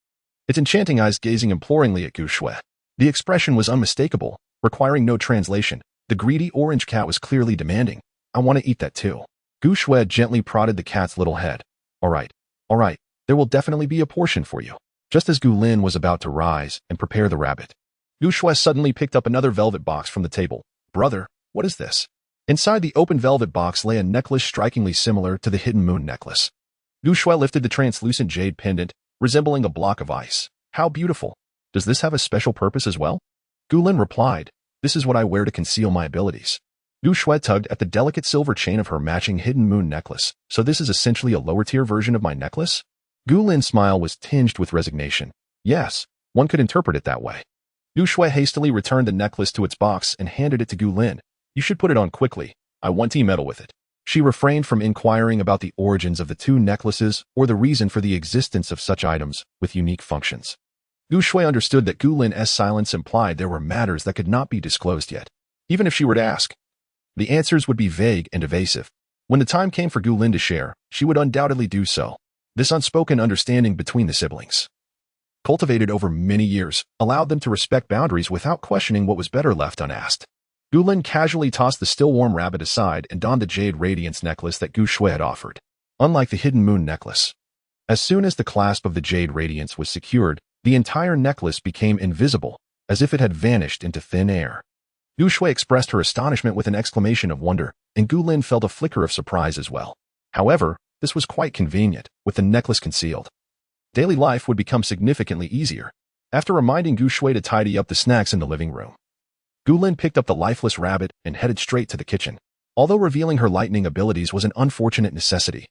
its enchanting eyes gazing imploringly at Gu Shui. The expression was unmistakable, requiring no translation. The greedy orange cat was clearly demanding, "I want to eat that too." Gu Shui gently prodded the cat's little head. All right, there will definitely be a portion for you." Just as Gu Lin was about to rise and prepare the rabbit, Gu Shui suddenly picked up another velvet box from the table. "Brother, what is this?" Inside the open velvet box lay a necklace strikingly similar to the hidden moon necklace. Gu Shui lifted the translucent jade pendant, resembling a block of ice. "How beautiful. Does this have a special purpose as well?" Gu Lin replied, "This is what I wear to conceal my abilities." Gu Shui tugged at the delicate silver chain of her matching hidden moon necklace. "So this is essentially a lower-tier version of my necklace?" Gu Lin's smile was tinged with resignation. "Yes, One could interpret it that way. Gu Shui hastily returned the necklace to its box and handed it to Gu Lin. You should put it on quickly. I want to meddle with it. She refrained from inquiring about the origins of the two necklaces or the reason for the existence of such items with unique functions. Gu Shui understood that Gu Lin's silence implied there were matters that could not be disclosed yet. Even if she were to ask, the answers would be vague and evasive. When the time came for Gu Lin to share, she would undoubtedly do so. This unspoken understanding between the siblings, cultivated over many years, allowed them to respect boundaries without questioning what was better left unasked. Gu Lin casually tossed the still-warm rabbit aside and donned the Jade Radiance necklace that Gu Shui had offered. Unlike the Hidden Moon necklace, as soon as the clasp of the Jade Radiance was secured, the entire necklace became invisible, as if it had vanished into thin air. Gu Shui expressed her astonishment with an exclamation of wonder, and Gu Lin felt a flicker of surprise as well. However, this was quite convenient, with the necklace concealed. Daily life would become significantly easier. After reminding Gu Shui to tidy up the snacks in the living room, Gu Lin picked up the lifeless rabbit and headed straight to the kitchen. Although revealing her lightning abilities was an unfortunate necessity,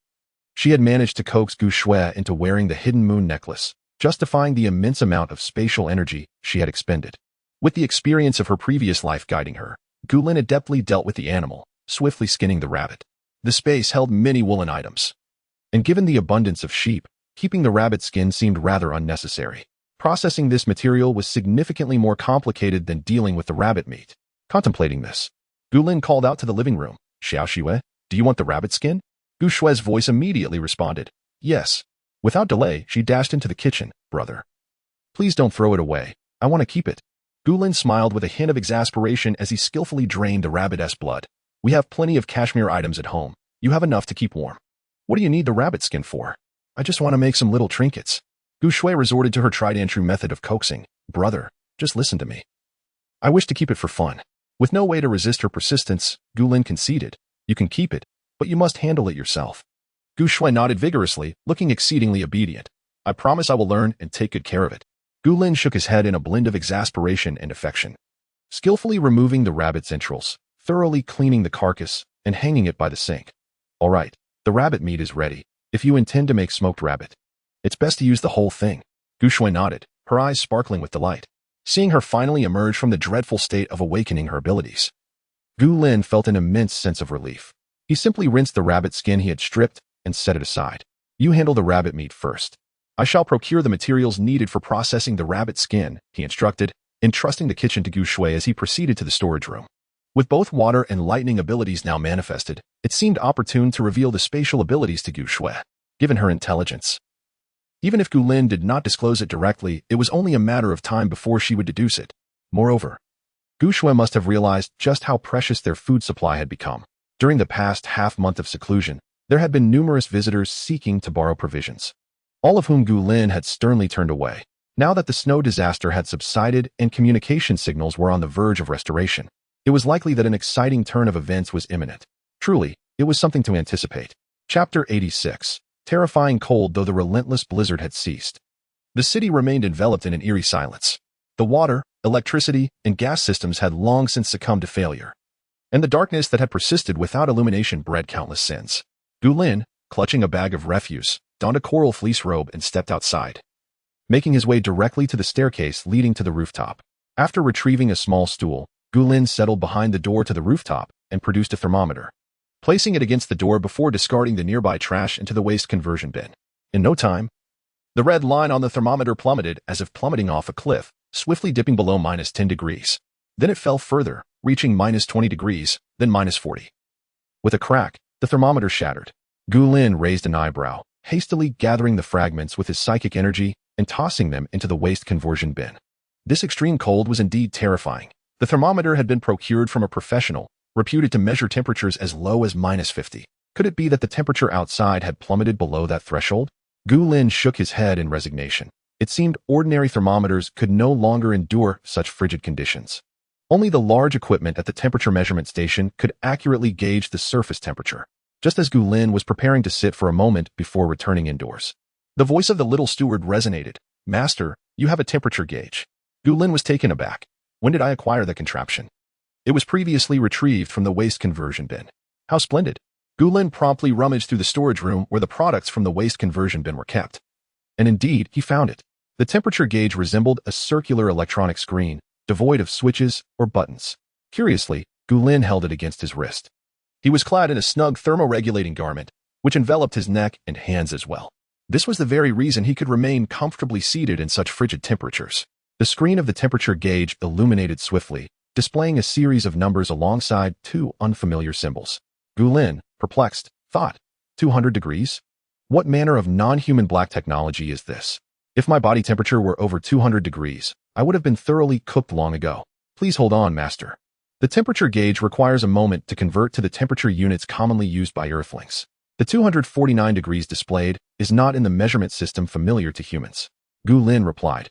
she had managed to coax Gu Shui into wearing the Hidden Moon necklace, justifying the immense amount of spatial energy she had expended. With the experience of her previous life guiding her, Gu Lin adeptly dealt with the animal, swiftly skinning the rabbit. The space held many woolen items, and given the abundance of sheep, keeping the rabbit skin seemed rather unnecessary. Processing this material was significantly more complicated than dealing with the rabbit meat. Contemplating this, Gu Lin called out to the living room, Xiao Xue, do you want the rabbit skin? Gu Shui's voice immediately responded, yes. Without delay, she dashed into the kitchen, brother. Please don't throw it away. I want to keep it. Gu Lin smiled with a hint of exasperation as he skillfully drained the rabbit's blood. We have plenty of cashmere items at home. You have enough to keep warm. What do you need the rabbit skin for? I just want to make some little trinkets. Gu Shui resorted to her tried and true method of coaxing. Brother, just listen to me. I wish to keep it for fun. With no way to resist her persistence, Gu Lin conceded. You can keep it, but you must handle it yourself. Gu Shui nodded vigorously, looking exceedingly obedient. I promise I will learn and take good care of it. Gu Lin shook his head in a blend of exasperation and affection. Skillfully removing the rabbit's entrails, thoroughly cleaning the carcass, and hanging it by the sink. All right, the rabbit meat is ready. If you intend to make smoked rabbit, it's best to use the whole thing. Gu Shui nodded, her eyes sparkling with delight. Seeing her finally emerge from the dreadful state of awakening her abilities, Gu Lin felt an immense sense of relief. He simply rinsed the rabbit skin he had stripped and set it aside. You handle the rabbit meat first. I shall procure the materials needed for processing the rabbit skin, he instructed, entrusting the kitchen to Gu Shui as he proceeded to the storage room. With both water and lightning abilities now manifested, it seemed opportune to reveal the spatial abilities to Gu Shui, given her intelligence. Even if Gu Lin did not disclose it directly, it was only a matter of time before she would deduce it. Moreover, Gu Shui must have realized just how precious their food supply had become. During the past half-month of seclusion, there had been numerous visitors seeking to borrow provisions, all of whom Gu Lin had sternly turned away. Now that the snow disaster had subsided and communication signals were on the verge of restoration, it was likely that an exciting turn of events was imminent. Truly, it was something to anticipate. Chapter 86. Terrifying cold though the relentless blizzard had ceased, the city remained enveloped in an eerie silence. The water, electricity, and gas systems had long since succumbed to failure, and the darkness that had persisted without illumination bred countless sins. Gu Lin, clutching a bag of refuse, donned a coral fleece robe and stepped outside, making his way directly to the staircase leading to the rooftop. After retrieving a small stool, Gu Lin settled behind the door to the rooftop and produced a thermometer, placing it against the door before discarding the nearby trash into the waste conversion bin. In no time, the red line on the thermometer plummeted as if plummeting off a cliff, swiftly dipping below -10 degrees. Then it fell further, reaching -20 degrees, then -40. With a crack, the thermometer shattered. Gu Lin raised an eyebrow, hastily gathering the fragments with his psychic energy and tossing them into the waste conversion bin. This extreme cold was indeed terrifying. The thermometer had been procured from a professional, reputed to measure temperatures as low as -50. Could it be that the temperature outside had plummeted below that threshold? Gu Lin shook his head in resignation. It seemed ordinary thermometers could no longer endure such frigid conditions. Only the large equipment at the temperature measurement station could accurately gauge the surface temperature. Just as Gu Lin was preparing to sit for a moment before returning indoors, the voice of the little steward resonated. Master, you have a temperature gauge. Gu Lin was taken aback. When did I acquire the contraption? It was previously retrieved from the waste conversion bin. How splendid. Gu Lin promptly rummaged through the storage room where the products from the waste conversion bin were kept. And indeed, he found it. The temperature gauge resembled a circular electronic screen, devoid of switches or buttons. Curiously, Gulin held it against his wrist. He was clad in a snug thermoregulating garment, which enveloped his neck and hands as well. This was the very reason he could remain comfortably seated in such frigid temperatures. The screen of the temperature gauge illuminated swiftly, displaying a series of numbers alongside two unfamiliar symbols. Gulin, perplexed, thought, 200 degrees? What manner of non-human black technology is this? If my body temperature were over 200 degrees, I would have been thoroughly cooked long ago. Please hold on, master. The temperature gauge requires a moment to convert to the temperature units commonly used by Earthlings. The 249 degrees displayed is not in the measurement system familiar to humans. Gulin replied.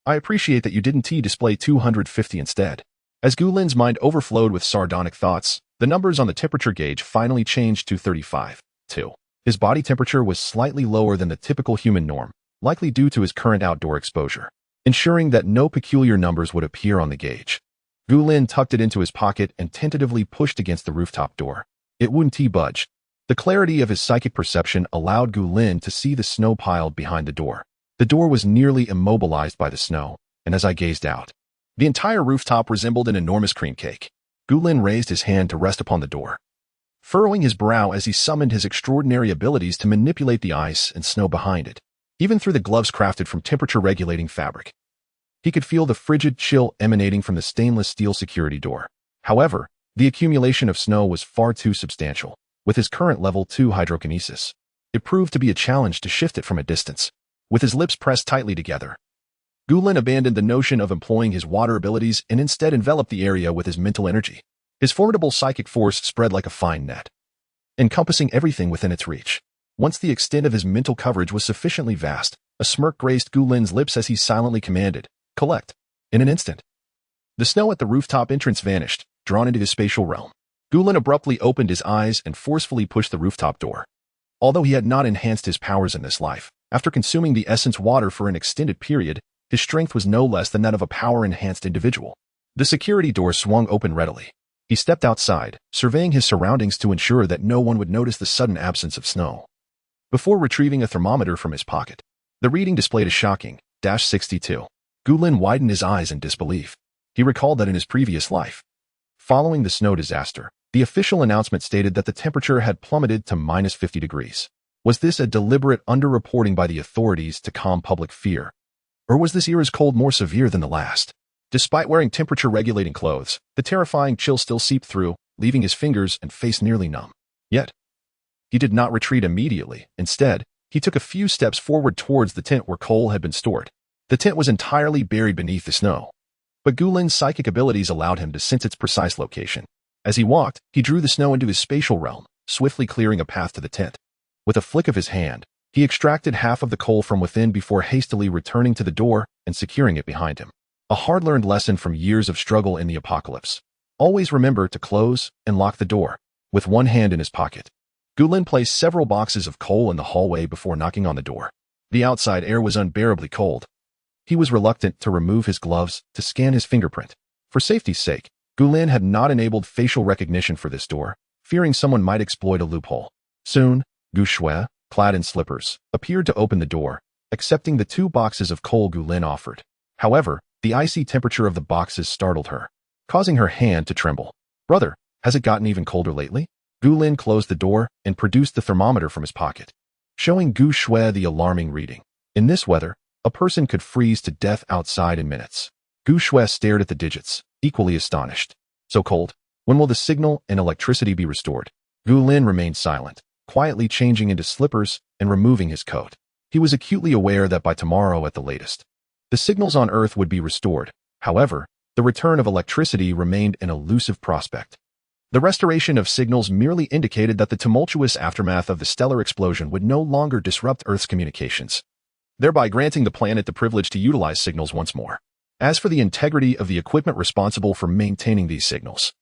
I appreciate that you didn't display 250 instead. As Gulin's mind overflowed with sardonic thoughts, the numbers on the temperature gauge finally changed to 35. 2. His body temperature was slightly lower than the typical human norm, likely due to his current outdoor exposure. Ensuring that no peculiar numbers would appear on the gauge, Gulin tucked it into his pocket and tentatively pushed against the rooftop door. It wouldn't budge. The clarity of his psychic perception allowed Gulin to see the snow piled behind the door. The door was nearly immobilized by the snow, and as I gazed out, the entire rooftop resembled an enormous cream cake. Gulin raised his hand to rest upon the door, furrowing his brow as he summoned his extraordinary abilities to manipulate the ice and snow behind it. Even through the gloves crafted from temperature-regulating fabric, he could feel the frigid chill emanating from the stainless steel security door. However, the accumulation of snow was far too substantial. With his current level 2 hydrokinesis, it proved to be a challenge to shift it from a distance. With his lips pressed tightly together, Gulin abandoned the notion of employing his water abilities and instead enveloped the area with his mental energy. His formidable psychic force spread like a fine net, encompassing everything within its reach. Once the extent of his mental coverage was sufficiently vast, a smirk graced Gulin's lips as he silently commanded, collect. In an instant, the snow at the rooftop entrance vanished, drawn into his spatial realm. Gulin abruptly opened his eyes and forcefully pushed the rooftop door. Although he had not enhanced his powers in this life, after consuming the essence water for an extended period, his strength was no less than that of a power-enhanced individual. The security door swung open readily. He stepped outside, surveying his surroundings to ensure that no one would notice the sudden absence of snow. Before retrieving a thermometer from his pocket, the reading displayed a shocking -62. Gulin widened his eyes in disbelief. He recalled that in his previous life, following the snow disaster, the official announcement stated that the temperature had plummeted to -50 degrees. Was this a deliberate underreporting by the authorities to calm public fear? Or was this era's cold more severe than the last? Despite wearing temperature-regulating clothes, the terrifying chill still seeped through, leaving his fingers and face nearly numb. Yet, he did not retreat immediately. Instead, he took a few steps forward towards the tent where coal had been stored. The tent was entirely buried beneath the snow, but Gulin's psychic abilities allowed him to sense its precise location. As he walked, he drew the snow into his spatial realm, swiftly clearing a path to the tent. With a flick of his hand, he extracted half of the coal from within before hastily returning to the door and securing it behind him. A hard-learned lesson from years of struggle in the apocalypse. Always remember to close and lock the door. With one hand in his pocket, Gulin placed several boxes of coal in the hallway before knocking on the door. The outside air was unbearably cold. He was reluctant to remove his gloves to scan his fingerprint. For safety's sake, Gulin had not enabled facial recognition for this door, fearing someone might exploit a loophole. Soon, Gu Shui, clad in slippers, appeared to open the door, accepting the 2 boxes of coal Gulin offered. However, the icy temperature of the boxes startled her, causing her hand to tremble. Brother, has it gotten even colder lately? Gulin closed the door and produced the thermometer from his pocket, showing Gu Shui the alarming reading. In this weather, a person could freeze to death outside in minutes. Gu Shui stared at the digits, equally astonished. So cold? When will the signal and electricity be restored? Gulin remained silent, quietly changing into slippers and removing his coat. He was acutely aware that by tomorrow at the latest, the signals on Earth would be restored. However, the return of electricity remained an elusive prospect. The restoration of signals merely indicated that the tumultuous aftermath of the stellar explosion would no longer disrupt Earth's communications, thereby granting the planet the privilege to utilize signals once more. As for the integrity of the equipment responsible for maintaining these signals,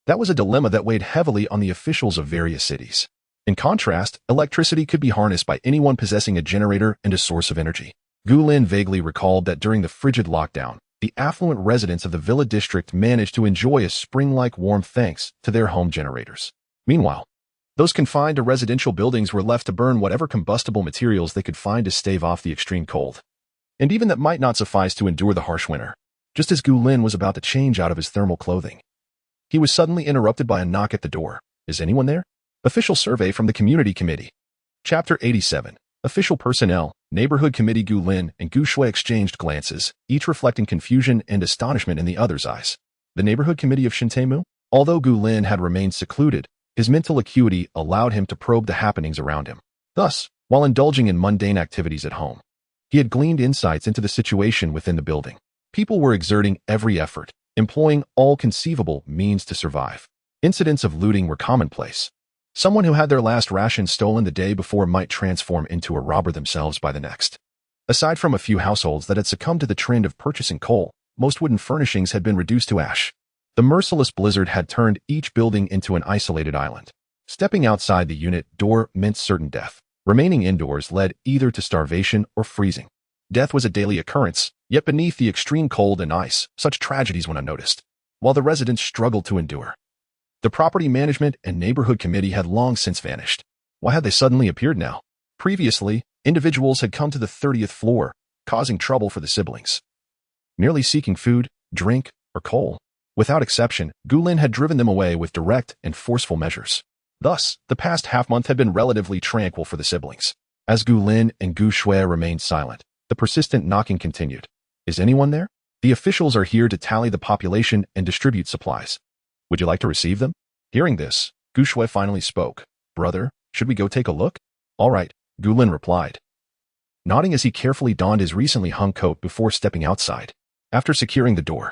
that was a dilemma that weighed heavily on the officials of various cities. In contrast, electricity could be harnessed by anyone possessing a generator and a source of energy. Gulin vaguely recalled that during the frigid lockdown, the affluent residents of the Villa district managed to enjoy a spring-like warmth thanks to their home generators. Meanwhile, those confined to residential buildings were left to burn whatever combustible materials they could find to stave off the extreme cold. And even that might not suffice to endure the harsh winter. Just as Gu Lin was about to change out of his thermal clothing, he was suddenly interrupted by a knock at the door. Is anyone there? Official survey from the Community Committee. Chapter 87. Official personnel. Neighborhood Committee. Gu Lin and Gu Shui exchanged glances, each reflecting confusion and astonishment in the other's eyes. The Neighborhood Committee of Shintemu? Although Gu Lin had remained secluded, his mental acuity allowed him to probe the happenings around him. Thus, while indulging in mundane activities at home, he had gleaned insights into the situation within the building. People were exerting every effort, employing all conceivable means to survive. Incidents of looting were commonplace. Someone who had their last ration stolen the day before might transform into a robber themselves by the next. Aside from a few households that had succumbed to the trend of purchasing coal, most wooden furnishings had been reduced to ash. The merciless blizzard had turned each building into an isolated island. Stepping outside the unit door meant certain death. Remaining indoors led either to starvation or freezing. Death was a daily occurrence, yet beneath the extreme cold and ice, such tragedies went unnoticed, while the residents struggled to endure. The property management and neighborhood committee had long since vanished. Why had they suddenly appeared now? Previously, individuals had come to the 30th floor, causing trouble for the siblings, merely seeking food, drink, or coal. Without exception, Gu Lin had driven them away with direct and forceful measures. Thus, the past half-month had been relatively tranquil for the siblings. As Gu Lin and Gu Shui remained silent, the persistent knocking continued. Is anyone there? The officials are here to tally the population and distribute supplies. Would you like to receive them? Hearing this, Gu Shui finally spoke. Brother, should we go take a look? All right, Gu Lin replied, nodding as he carefully donned his recently hung coat before stepping outside. After securing the door,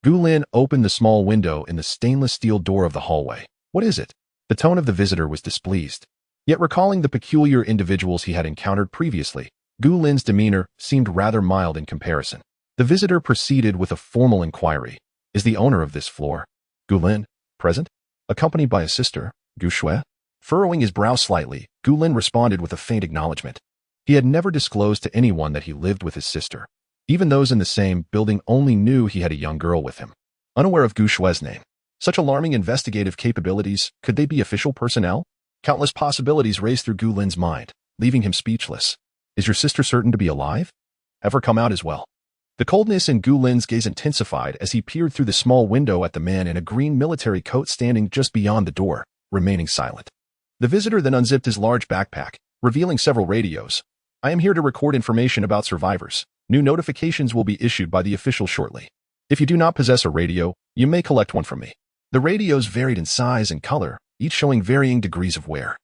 Gu Lin opened the small window in the stainless steel door of the hallway. What is it? The tone of the visitor was displeased. Yet recalling the peculiar individuals he had encountered previously, Gu Lin's demeanor seemed rather mild in comparison. The visitor proceeded with a formal inquiry. Is the owner of this floor, Gu Lin, present? Accompanied by a sister, Gu Shui? Furrowing his brow slightly, Gu Lin responded with a faint acknowledgement. He had never disclosed to anyone that he lived with his sister. Even those in the same building only knew he had a young girl with him. Unaware of Gu Shui's name, such alarming investigative capabilities, could they be official personnel? Countless possibilities raced through Gu Lin's mind, leaving him speechless. Is your sister certain to be alive? Have her come out as well? The coldness in Gu Lin's gaze intensified as he peered through the small window at the man in a green military coat standing just beyond the door, remaining silent. The visitor then unzipped his large backpack, revealing several radios. I am here to record information about survivors. New notifications will be issued by the official shortly. If you do not possess a radio, you may collect one from me. The radios varied in size and color, each showing varying degrees of wear,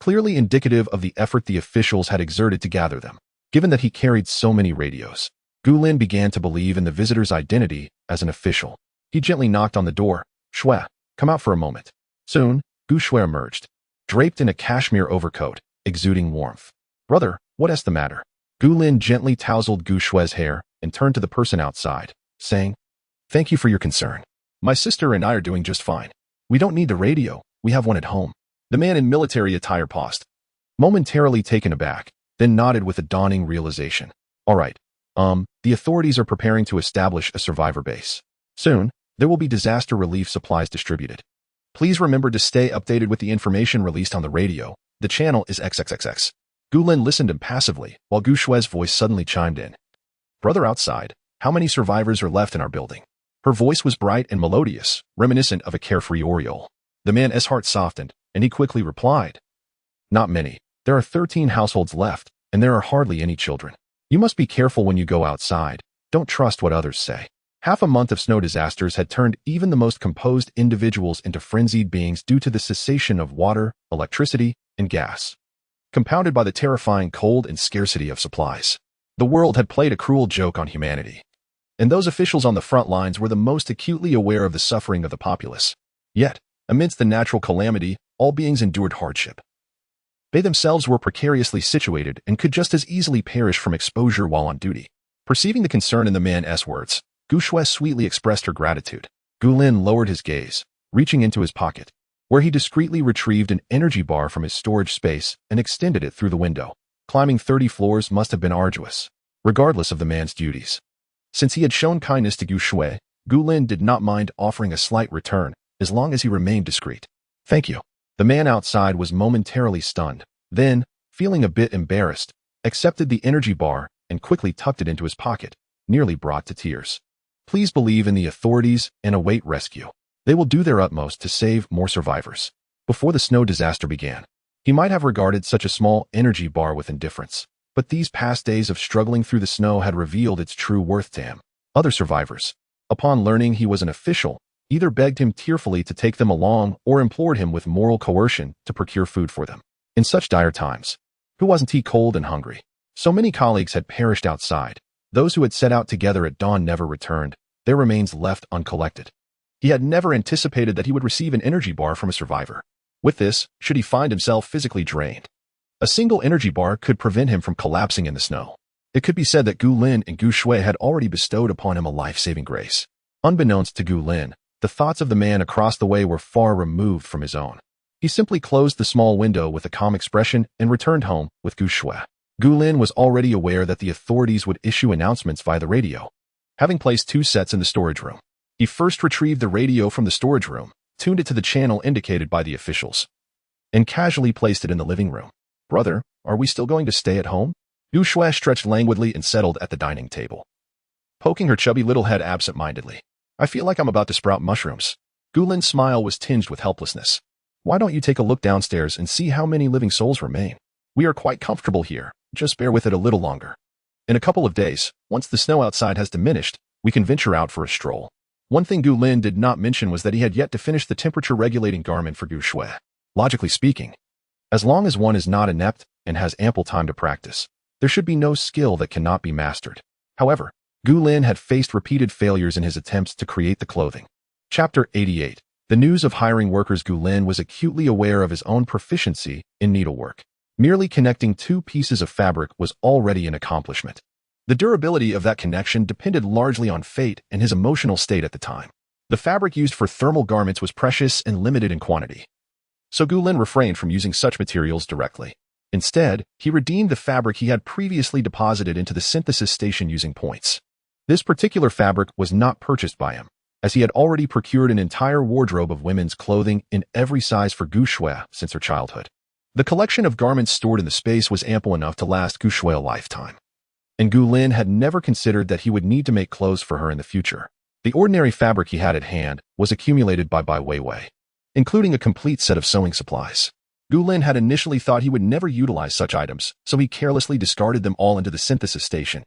clearly indicative of the effort the officials had exerted to gather them. Given that he carried so many radios, Gu Lin began to believe in the visitor's identity as an official. He gently knocked on the door. Shui, come out for a moment. Soon, Gu Shui emerged, draped in a cashmere overcoat, exuding warmth. Brother, what is the matter? Gu Lin gently tousled Gu Shui's hair and turned to the person outside, saying, Thank you for your concern. My sister and I are doing just fine. We don't need the radio, we have one at home. The man in military attire paused, momentarily taken aback, then nodded with a dawning realization. All right, the authorities are preparing to establish a survivor base. Soon, there will be disaster relief supplies distributed. Please remember to stay updated with the information released on the radio. The channel is XXXX. Gu Lin listened impassively while Gu Shui's voice suddenly chimed in. Brother outside, how many survivors are left in our building? Her voice was bright and melodious, reminiscent of a carefree oriole. The man's heart softened, and he quickly replied, Not many. There are 13 households left, and there are hardly any children. You must be careful when you go outside. Don't trust what others say. Half a month of snow disasters had turned even the most composed individuals into frenzied beings due to the cessation of water, electricity, and gas, compounded by the terrifying cold and scarcity of supplies. The world had played a cruel joke on humanity, and those officials on the front lines were the most acutely aware of the suffering of the populace. Yet, amidst the natural calamity, all beings endured hardship. They themselves were precariously situated and could just as easily perish from exposure while on duty. Perceiving the concern in the man's words, Gu Shui sweetly expressed her gratitude. Gu Lin lowered his gaze, reaching into his pocket, where he discreetly retrieved an energy bar from his storage space and extended it through the window. Climbing 30 floors must have been arduous, regardless of the man's duties. Since he had shown kindness to Gu Shui, Gu Lin did not mind offering a slight return, as long as he remained discreet. Thank you. The man outside was momentarily stunned, then, feeling a bit embarrassed, accepted the energy bar and quickly tucked it into his pocket, nearly brought to tears. Please believe in the authorities and await rescue. They will do their utmost to save more survivors. Before the snow disaster began, he might have regarded such a small energy bar with indifference, but these past days of struggling through the snow had revealed its true worth to him. Other survivors, upon learning he was an official, either begged him tearfully to take them along or implored him with moral coercion to procure food for them. In such dire times, who wasn't he cold and hungry? So many colleagues had perished outside. Those who had set out together at dawn never returned, their remains left uncollected. He had never anticipated that he would receive an energy bar from a survivor. With this, should he find himself physically drained, a single energy bar could prevent him from collapsing in the snow. It could be said that Gu Lin and Gu Shui had already bestowed upon him a life-saving grace. Unbeknownst to Gu Lin, the thoughts of the man across the way were far removed from his own. He simply closed the small window with a calm expression and returned home with Gu Shui. Gu Lin was already aware that the authorities would issue announcements via the radio. Having placed 2 sets in the storage room, he first retrieved the radio from the storage room, tuned it to the channel indicated by the officials, and casually placed it in the living room. Brother, are we still going to stay at home? Gu Shui stretched languidly and settled at the dining table, poking her chubby little head absent-mindedly. I feel like I'm about to sprout mushrooms. Gu Lin's smile was tinged with helplessness. Why don't you take a look downstairs and see how many living souls remain? We are quite comfortable here. Just bear with it a little longer. In a couple of days, once the snow outside has diminished, we can venture out for a stroll. One thing Gu Lin did not mention was that he had yet to finish the temperature-regulating garment for Gu Shui. Logically speaking, as long as one is not inept and has ample time to practice, there should be no skill that cannot be mastered. However, Gu Lin had faced repeated failures in his attempts to create the clothing. Chapter 88. The news of hiring workers. Gu Lin was acutely aware of his own proficiency in needlework. Merely connecting 2 pieces of fabric was already an accomplishment. The durability of that connection depended largely on fate and his emotional state at the time. The fabric used for thermal garments was precious and limited in quantity, so Gu Lin refrained from using such materials directly. Instead, he redeemed the fabric he had previously deposited into the synthesis station using points. This particular fabric was not purchased by him, as he had already procured an entire wardrobe of women's clothing in every size for Gu Shui since her childhood. The collection of garments stored in the space was ample enough to last Gu Shui a lifetime, and Gu Lin had never considered that he would need to make clothes for her in the future. The ordinary fabric he had at hand was accumulated by Bai Weiwei, including a complete set of sewing supplies. Gu Lin had initially thought he would never utilize such items, so he carelessly discarded them all into the synthesis station.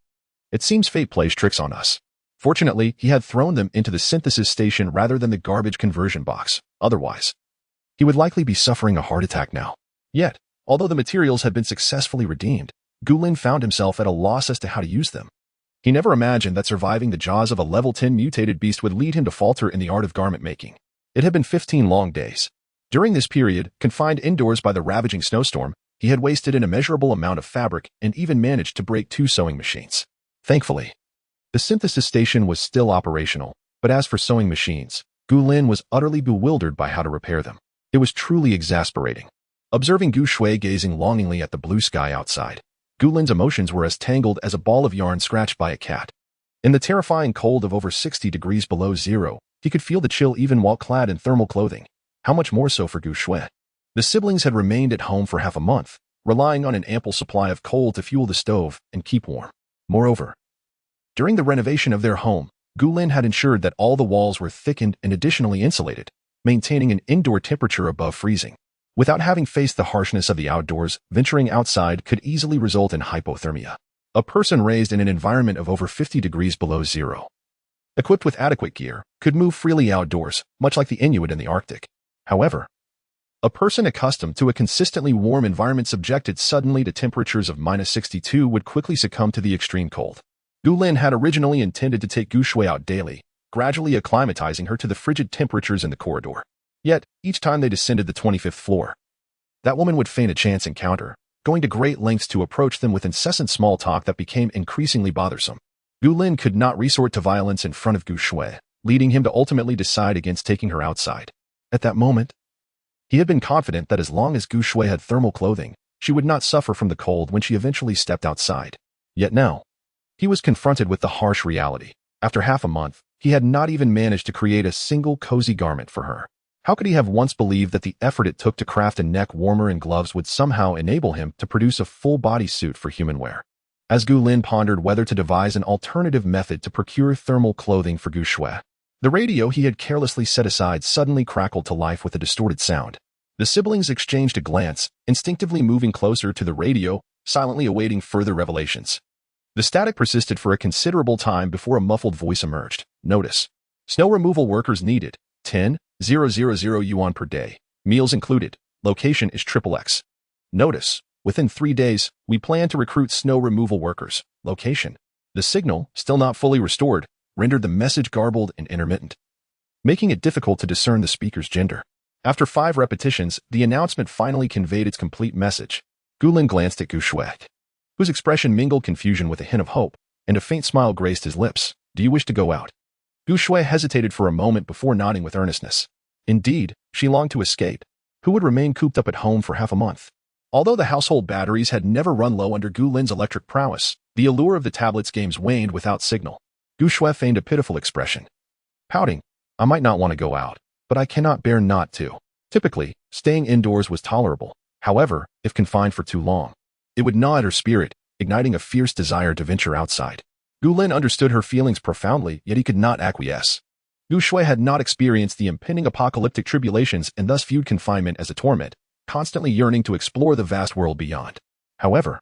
It seems fate plays tricks on us. Fortunately, he had thrown them into the synthesis station rather than the garbage conversion box. Otherwise, he would likely be suffering a heart attack now. Yet, although the materials had been successfully redeemed, Gu Lin found himself at a loss as to how to use them. He never imagined that surviving the jaws of a level 10 mutated beast would lead him to falter in the art of garment making. It had been 15 long days. During this period, confined indoors by the ravaging snowstorm, he had wasted an immeasurable amount of fabric and even managed to break 2 sewing machines. Thankfully, the synthesis station was still operational, but as for sewing machines, Gu Lin was utterly bewildered by how to repair them. It was truly exasperating. Observing Gu Shui gazing longingly at the blue sky outside, Gu Lin's emotions were as tangled as a ball of yarn scratched by a cat. In the terrifying cold of over 60 degrees below zero, he could feel the chill even while clad in thermal clothing. How much more so for Gu Shui? The siblings had remained at home for half a month, relying on an ample supply of coal to fuel the stove and keep warm. Moreover, during the renovation of their home, Gu Lin had ensured that all the walls were thickened and additionally insulated, maintaining an indoor temperature above freezing. Without having faced the harshness of the outdoors, venturing outside could easily result in hypothermia. A person raised in an environment of over 50 degrees below zero, equipped with adequate gear, could move freely outdoors, much like the Inuit in the Arctic. However, a person accustomed to a consistently warm environment subjected suddenly to temperatures of -62 would quickly succumb to the extreme cold. Gu Lin had originally intended to take Gu Shui out daily, gradually acclimatizing her to the frigid temperatures in the corridor. Yet, each time they descended the 25th floor, that woman would feign a chance encounter, going to great lengths to approach them with incessant small talk that became increasingly bothersome. Gu Lin could not resort to violence in front of Gu Shui, leading him to ultimately decide against taking her outside. At that moment, he had been confident that as long as Gu Shui had thermal clothing, she would not suffer from the cold when she eventually stepped outside. Yet now, he was confronted with the harsh reality. After half a month, he had not even managed to create a single cozy garment for her. How could he have once believed that the effort it took to craft a neck warmer and gloves would somehow enable him to produce a full-body suit for human wear? as Gu Lin pondered whether to devise an alternative method to procure thermal clothing for Gu Shui. The radio he had carelessly set aside suddenly crackled to life with a distorted sound. The siblings exchanged a glance, instinctively moving closer to the radio, silently awaiting further revelations. The static persisted for a considerable time before a muffled voice emerged. Notice. Snow removal workers needed. 10,000 yuan per day. Meals included. Location is XXX. Notice. Within 3 days, we plan to recruit snow removal workers. Location. The signal, still not fully restored, rendered the message garbled and intermittent, making it difficult to discern the speaker's gender. After 5 repetitions, the announcement finally conveyed its complete message. Gu Lin glanced at Gu Shui, whose expression mingled confusion with a hint of hope, and a faint smile graced his lips. Do you wish to go out? Gu Shui hesitated for a moment before nodding with earnestness. Indeed, she longed to escape. Who would remain cooped up at home for half a month? Although the household batteries had never run low under Gu Lin's electric prowess, the allure of the tablet's games waned without signal. Gu Shui feigned a pitiful expression. Pouting, I might not want to go out, but I cannot bear not to. Typically, staying indoors was tolerable. However, if confined for too long, it would gnaw at her spirit, igniting a fierce desire to venture outside. Gu Lin understood her feelings profoundly, yet he could not acquiesce. Gu Shui had not experienced the impending apocalyptic tribulations and thus viewed confinement as a torment, constantly yearning to explore the vast world beyond. However,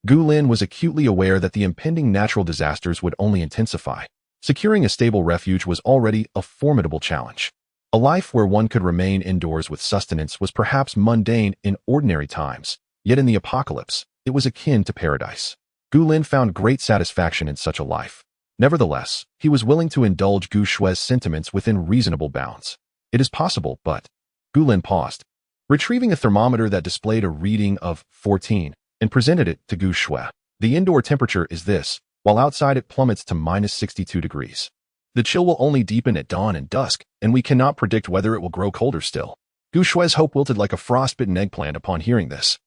Gu Lin was acutely aware that the impending natural disasters would only intensify. Securing a stable refuge was already a formidable challenge. A life where one could remain indoors with sustenance was perhaps mundane in ordinary times, yet in the apocalypse, it was akin to paradise. Gu Lin found great satisfaction in such a life. Nevertheless, he was willing to indulge Gu Shui's sentiments within reasonable bounds. It is possible, but... Gu Lin paused, retrieving a thermometer that displayed a reading of 14, and presented it to Gu Shui. The indoor temperature is this, while outside it plummets to -62 degrees. The chill will only deepen at dawn and dusk, and we cannot predict whether it will grow colder still. Gu Shui's hope wilted like a frostbitten eggplant upon hearing this.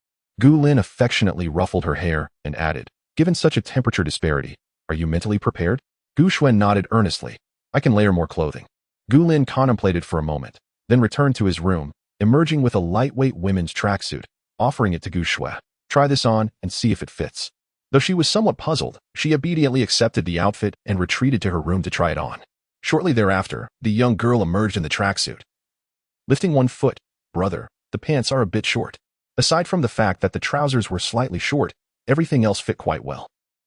Gu Lin affectionately ruffled her hair and added, given such a temperature disparity, are you mentally prepared? Gu Shui nodded earnestly. I can layer more clothing. Gu Lin contemplated for a moment, then returned to his room, emerging with a lightweight women's tracksuit, offering it to Gu Shui. Try this on and see if it fits. Though she was somewhat puzzled, she obediently accepted the outfit and retreated to her room to try it on. Shortly thereafter, the young girl emerged in the tracksuit. Lifting one foot, brother, the pants are a bit short. Aside from the fact that the trousers were slightly short, everything else fit quite well.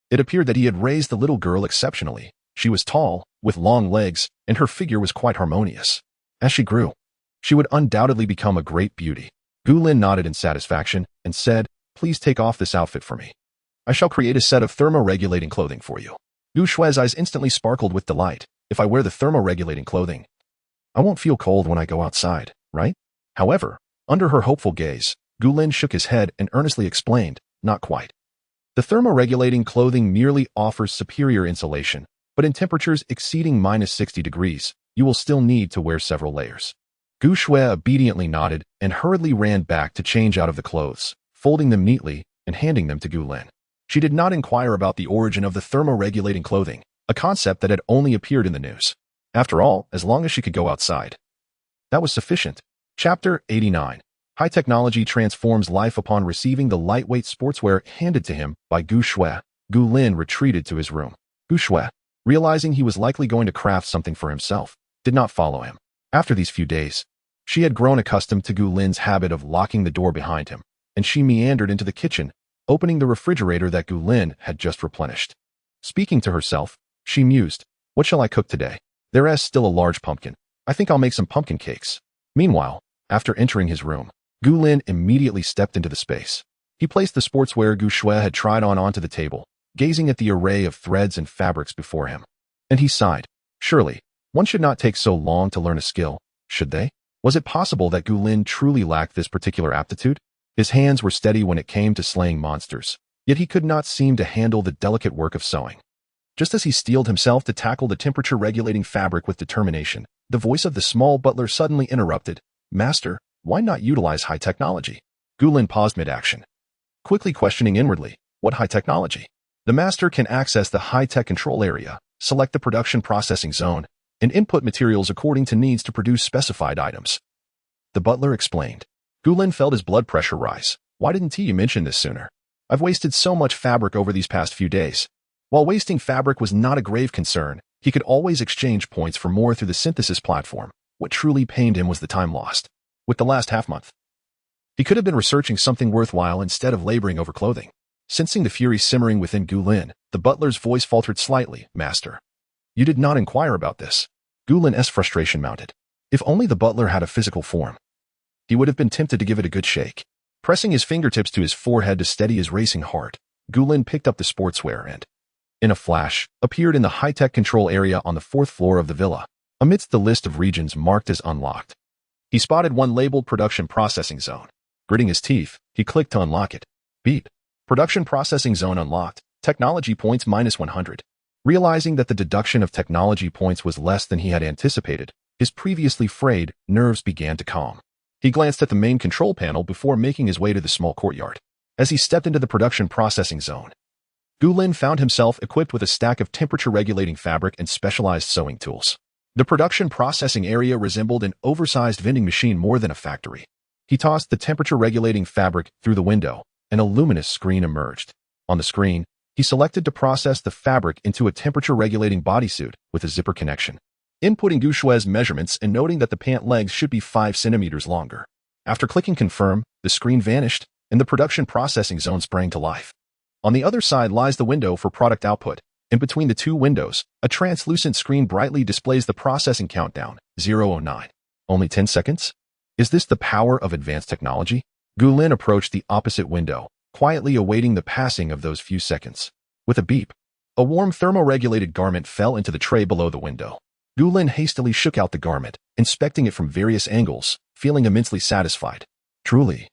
It appeared that he had raised the little girl exceptionally. She was tall, with long legs, and her figure was quite harmonious. As she grew, she would undoubtedly become a great beauty. Gu Lin nodded in satisfaction and said, please take off this outfit for me. I shall create a set of thermoregulating clothing for you. Gu Shui's eyes instantly sparkled with delight. If I wear the thermoregulating clothing, I won't feel cold when I go outside, right? However, under her hopeful gaze, Gu Lin shook his head and earnestly explained, not quite. The thermoregulating clothing merely offers superior insulation, but in temperatures exceeding -60 degrees, you will still need to wear several layers. Gu Shui obediently nodded and hurriedly ran back to change out of the clothes, folding them neatly and handing them to Gu Lin. She did not inquire about the origin of the thermoregulating clothing, a concept that had only appeared in the news. After all, as long as she could go outside, that was sufficient. Chapter 89. High technology transforms life. Upon receiving the lightweight sportswear handed to him by Gu Shui, Gu Lin retreated to his room. Gu Shui, realizing he was likely going to craft something for himself, did not follow him. After these few days, she had grown accustomed to Gu Lin's habit of locking the door behind him, and she meandered into the kitchen, opening the refrigerator that Gu Lin had just replenished. Speaking to herself, she mused, what shall I cook today? There is still a large pumpkin. I think I'll make some pumpkin cakes. Meanwhile, after entering his room, Gu Lin immediately stepped into the space. He placed the sportswear Gu Shui had tried on onto the table, gazing at the array of threads and fabrics before him. And he sighed. Surely, one should not take so long to learn a skill, should they? Was it possible that Gu Lin truly lacked this particular aptitude? His hands were steady when it came to slaying monsters, yet he could not seem to handle the delicate work of sewing. Just as he steeled himself to tackle the temperature-regulating fabric with determination, the voice of the small butler suddenly interrupted. Master, why not utilize high technology? Gu Lin paused mid-action, quickly questioning inwardly, what high technology? The master can access the high-tech control area, select the production processing zone, and input materials according to needs to produce specified items. The butler explained. Gu Lin felt his blood pressure rise. Why didn't he mention this sooner? I've wasted so much fabric over these past few days. While wasting fabric was not a grave concern, he could always exchange points for more through the synthesis platform. What truly pained him was the time lost. With the last half-month, he could have been researching something worthwhile instead of laboring over clothing. Sensing the fury simmering within Gulin, the butler's voice faltered slightly. Master, you did not inquire about this. Gulin's frustration mounted. If only the butler had a physical form, he would have been tempted to give it a good shake. Pressing his fingertips to his forehead to steady his racing heart, Gulin picked up the sportswear and, in a flash, appeared in the high-tech control area on the 4th floor of the villa, amidst the list of regions marked as unlocked. He spotted one labeled Production Processing Zone. Gritting his teeth, he clicked to unlock it. Beep. Production Processing Zone unlocked. Technology points minus 100. Realizing that the deduction of technology points was less than he had anticipated, his previously frayed nerves began to calm. He glanced at the main control panel before making his way to the small courtyard. As he stepped into the Production Processing Zone, Gulin found himself equipped with a stack of temperature-regulating fabric and specialized sewing tools. The production processing area resembled an oversized vending machine more than a factory. He tossed the temperature-regulating fabric through the window, and a luminous screen emerged. On the screen, he selected to process the fabric into a temperature-regulating bodysuit with a zipper connection. Inputting Gushue's measurements and noting that the pant legs should be 5 centimeters longer. After clicking confirm, the screen vanished, and the production processing zone sprang to life. On the other side lies the window for product output. In between the two windows, a translucent screen brightly displays the processing countdown, 009. Only 10 seconds? Is this the power of advanced technology? Gulin approached the opposite window, quietly awaiting the passing of those few seconds. With a beep, a warm thermoregulated garment fell into the tray below the window. Gulin hastily shook out the garment, inspecting it from various angles, feeling immensely satisfied. Truly,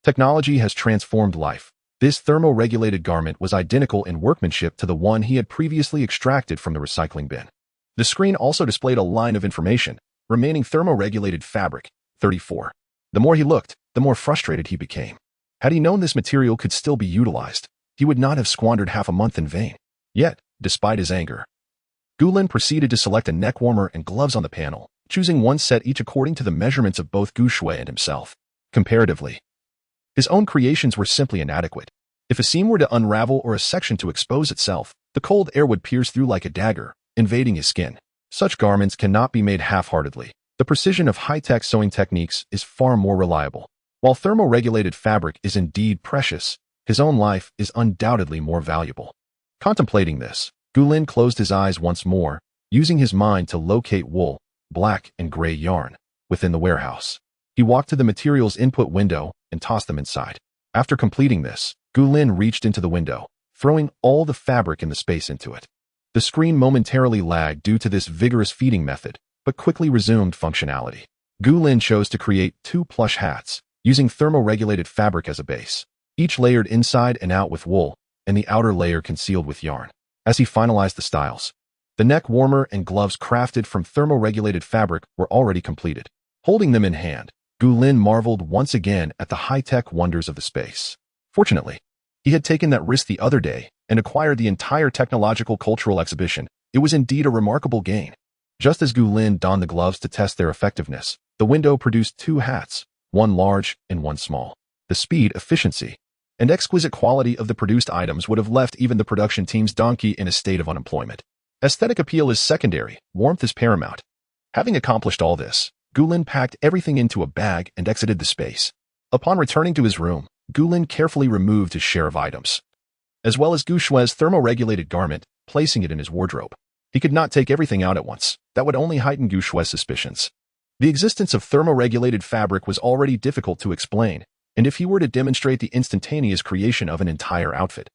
technology has transformed life. This thermoregulated garment was identical in workmanship to the one he had previously extracted from the recycling bin. The screen also displayed a line of information, remaining thermoregulated fabric, 34. The more he looked, the more frustrated he became. Had he known this material could still be utilized, he would not have squandered half a month in vain. Yet, despite his anger, Gulin proceeded to select a neck warmer and gloves on the panel, choosing one set each according to the measurements of both Gushue and himself. Comparatively, his own creations were simply inadequate. If a seam were to unravel or a section to expose itself, the cold air would pierce through like a dagger, invading his skin. Such garments cannot be made half-heartedly. The precision of high-tech sewing techniques is far more reliable. While thermoregulated fabric is indeed precious, his own life is undoubtedly more valuable. Contemplating this, Gulin closed his eyes once more, using his mind to locate wool, black and gray yarn, within the warehouse. He walked to the materials input window and tossed them inside. After completing this, Gulin reached into the window, throwing all the fabric in the space into it. The screen momentarily lagged due to this vigorous feeding method, but quickly resumed functionality. Gulin chose to create 2 plush hats, using thermoregulated fabric as a base, each layered inside and out with wool, and the outer layer concealed with yarn. As he finalized the styles, the neck warmer and gloves crafted from thermoregulated fabric were already completed. Holding them in hand, Gulin marveled once again at the high-tech wonders of the space. Fortunately, he had taken that risk the other day and acquired the entire technological cultural exhibition. It was indeed a remarkable gain. Just as Gulin donned the gloves to test their effectiveness, the window produced 2 hats, one large and one small. The speed, efficiency, and exquisite quality of the produced items would have left even the production team's donkey in a state of unemployment. Aesthetic appeal is secondary, warmth is paramount. Having accomplished all this, Gulin packed everything into a bag and exited the space. Upon returning to his room, Gulin carefully removed his share of items, as well as Gushue's thermoregulated garment, placing it in his wardrobe. He could not take everything out at once. That would only heighten Gushue's suspicions. The existence of thermoregulated fabric was already difficult to explain, and if he were to demonstrate the instantaneous creation of an entire outfit,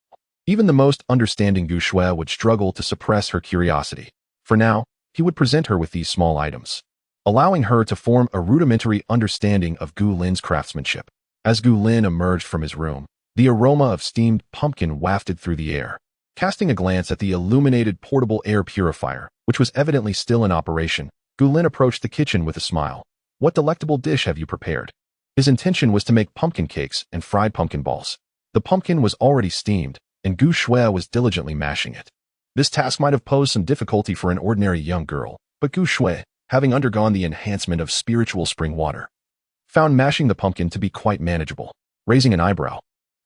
even the most understanding Gushue would struggle to suppress her curiosity. For now, he would present her with these small items, allowing her to form a rudimentary understanding of Gulin's craftsmanship. As Gulin emerged from his room, the aroma of steamed pumpkin wafted through the air. Casting a glance at the illuminated portable air purifier, which was evidently still in operation, Gulin approached the kitchen with a smile. "What delectable dish have you prepared?" His intention was to make pumpkin cakes and fried pumpkin balls. The pumpkin was already steamed, and Gushue was diligently mashing it. This task might have posed some difficulty for an ordinary young girl, but Gushue, having undergone the enhancement of spiritual spring water, found mashing the pumpkin to be quite manageable. Raising an eyebrow,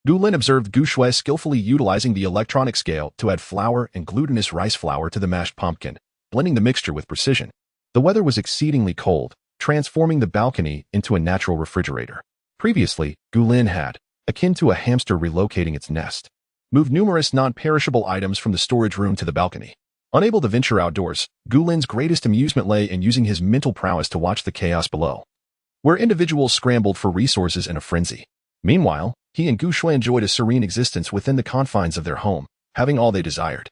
Gu Lin observed Gu Shui skillfully utilizing the electronic scale to add flour and glutinous rice flour to the mashed pumpkin, blending the mixture with precision. The weather was exceedingly cold, transforming the balcony into a natural refrigerator. Previously, Gu Lin had, akin to a hamster relocating its nest, moved numerous non-perishable items from the storage room to the balcony. Unable to venture outdoors, Gu Lin's greatest amusement lay in using his mental prowess to watch the chaos below, where individuals scrambled for resources in a frenzy. Meanwhile, he and Gu Shui enjoyed a serene existence within the confines of their home, having all they desired.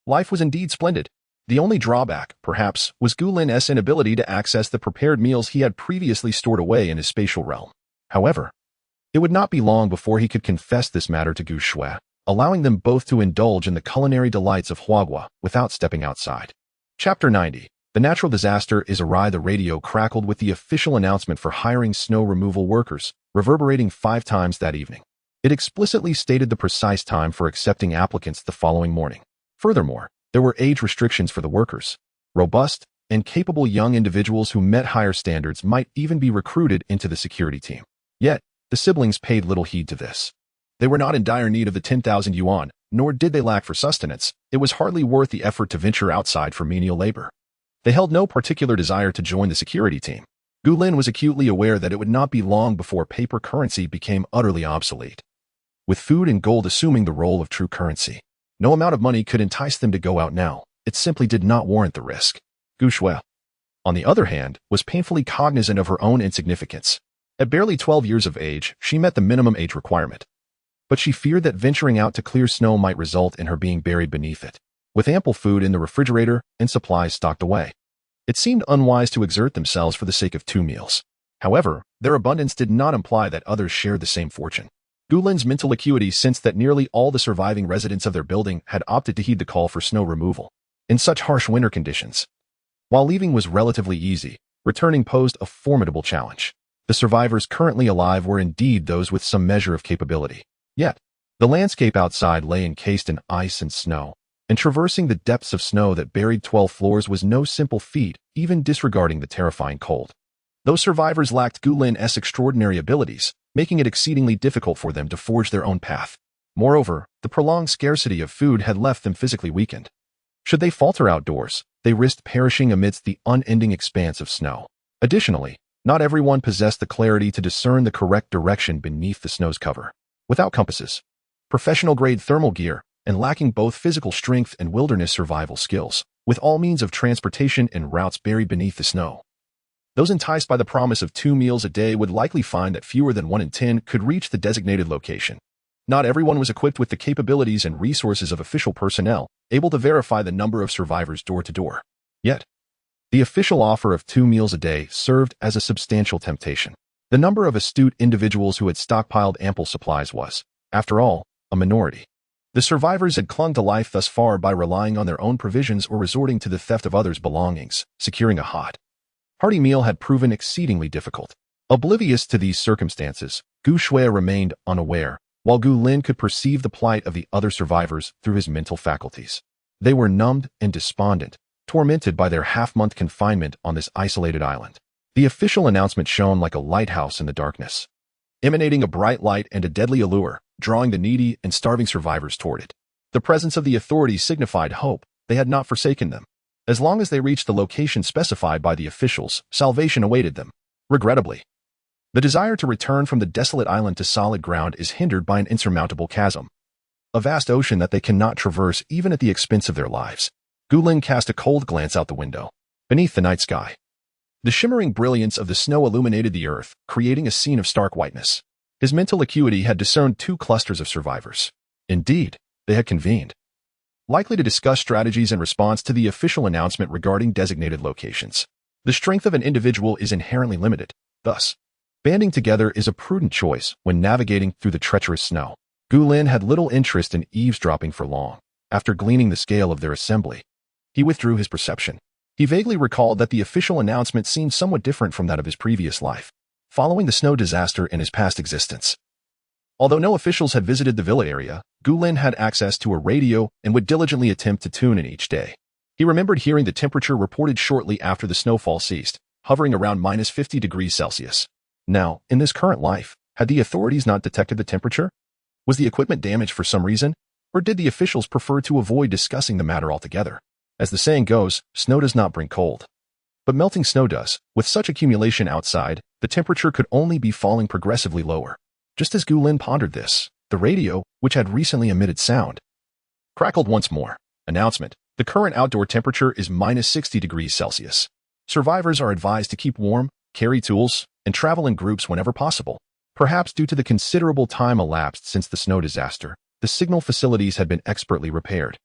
Life was indeed splendid. The only drawback, perhaps, was Gu Lin's inability to access the prepared meals he had previously stored away in his spatial realm. However, it would not be long before he could confess this matter to Gu Shui, allowing them both to indulge in the culinary delights of Huagua without stepping outside. Chapter 90. The natural disaster is awry. The radio crackled with the official announcement for hiring snow removal workers, reverberating 5 times that evening. It explicitly stated the precise time for accepting applicants the following morning. Furthermore, there were age restrictions for the workers. Robust and capable young individuals who met higher standards might even be recruited into the security team. Yet, the siblings paid little heed to this. They were not in dire need of the 10,000 yuan, nor did they lack for sustenance. It was hardly worth the effort to venture outside for menial labor. They held no particular desire to join the security team. Gu Lin was acutely aware that it would not be long before paper currency became utterly obsolete, with food and gold assuming the role of true currency. No amount of money could entice them to go out now. It simply did not warrant the risk. Gu Shui, on the other hand, was painfully cognizant of her own insignificance. At barely 12 years of age, she met the minimum age requirement, but she feared that venturing out to clear snow might result in her being buried beneath it. With ample food in the refrigerator and supplies stocked away, it seemed unwise to exert themselves for the sake of 2 meals. However, their abundance did not imply that others shared the same fortune. Gu Lin's mental acuity sensed that nearly all the surviving residents of their building had opted to heed the call for snow removal in such harsh winter conditions. While leaving was relatively easy, returning posed a formidable challenge. The survivors currently alive were indeed those with some measure of capability. Yet, the landscape outside lay encased in ice and snow, and traversing the depths of snow that buried 12 floors was no simple feat, even disregarding the terrifying cold. Those survivors lacked Gu Lin's extraordinary abilities, making it exceedingly difficult for them to forge their own path. Moreover, the prolonged scarcity of food had left them physically weakened. Should they falter outdoors, they risked perishing amidst the unending expanse of snow. Additionally, not everyone possessed the clarity to discern the correct direction beneath the snow's cover. Without compasses, professional-grade thermal gear, and lacking both physical strength and wilderness survival skills, with all means of transportation and routes buried beneath the snow, those enticed by the promise of 2 meals a day would likely find that fewer than 1 in 10 could reach the designated location. Not everyone was equipped with the capabilities and resources of official personnel, able to verify the number of survivors door to door. Yet, the official offer of 2 meals a day served as a substantial temptation. The number of astute individuals who had stockpiled ample supplies was, after all, a minority. The survivors had clung to life thus far by relying on their own provisions or resorting to the theft of others' belongings. Securing a hot, hearty meal had proven exceedingly difficult. Oblivious to these circumstances, Gu Shui remained unaware, while Gu Lin could perceive the plight of the other survivors through his mental faculties. They were numbed and despondent, tormented by their half-month confinement on this isolated island. The official announcement shone like a lighthouse in the darkness, emanating a bright light and a deadly allure, drawing the needy and starving survivors toward it. The presence of the authorities signified hope. They had not forsaken them. As long as they reached the location specified by the officials, salvation awaited them. Regrettably, the desire to return from the desolate island to solid ground is hindered by an insurmountable chasm, a vast ocean that they cannot traverse even at the expense of their lives. Gu Lin cast a cold glance out the window. Beneath the night sky, the shimmering brilliance of the snow illuminated the earth, creating a scene of stark whiteness. His mental acuity had discerned 2 clusters of survivors. Indeed, they had convened, likely to discuss strategies in response to the official announcement regarding designated locations. The strength of an individual is inherently limited. Thus, banding together is a prudent choice when navigating through the treacherous snow. Gu Lin had little interest in eavesdropping for long. After gleaning the scale of their assembly, he withdrew his perception. He vaguely recalled that the official announcement seemed somewhat different from that of his previous life, following the snow disaster in his past existence. Although no officials had visited the villa area, Gu Lin had access to a radio and would diligently attempt to tune in each day. He remembered hearing the temperature reported shortly after the snowfall ceased, hovering around -50 degrees Celsius. Now, in this current life, had the authorities not detected the temperature? Was the equipment damaged for some reason, or did the officials prefer to avoid discussing the matter altogether? As the saying goes, snow does not bring cold. But melting snow does. With such accumulation outside, the temperature could only be falling progressively lower. Just as Gu Lin pondered this, the radio, which had recently emitted sound, crackled once more. Announcement: the current outdoor temperature is -60 degrees Celsius. Survivors are advised to keep warm, carry tools, and travel in groups whenever possible. Perhaps due to the considerable time elapsed since the snow disaster, the signal facilities had been expertly repaired,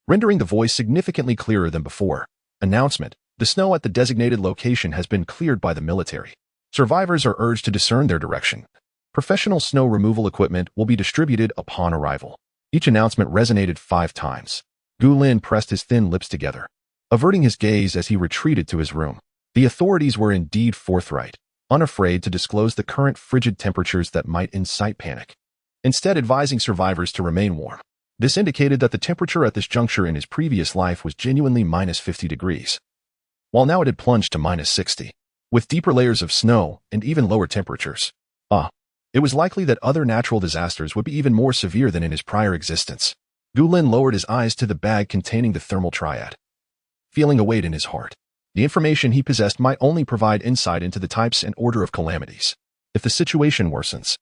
rendering the voice significantly clearer than before. Announcement: the snow at the designated location has been cleared by the military. Survivors are urged to discern their direction. Professional snow removal equipment will be distributed upon arrival. Each announcement resonated 5 times. Gu Lin pressed his thin lips together, averting his gaze as he retreated to his room. The authorities were indeed forthright, unafraid to disclose the current frigid temperatures that might incite panic, instead advising survivors to remain warm. This indicated that the temperature at this juncture in his previous life was genuinely -50 degrees, while now it had plunged to -60, with deeper layers of snow and even lower temperatures. It was likely that other natural disasters would be even more severe than in his prior existence. Gu Lin lowered his eyes to the bag containing the thermal triad, feeling a weight in his heart. The information he possessed might only provide insight into the types and order of calamities. If the situation worsens,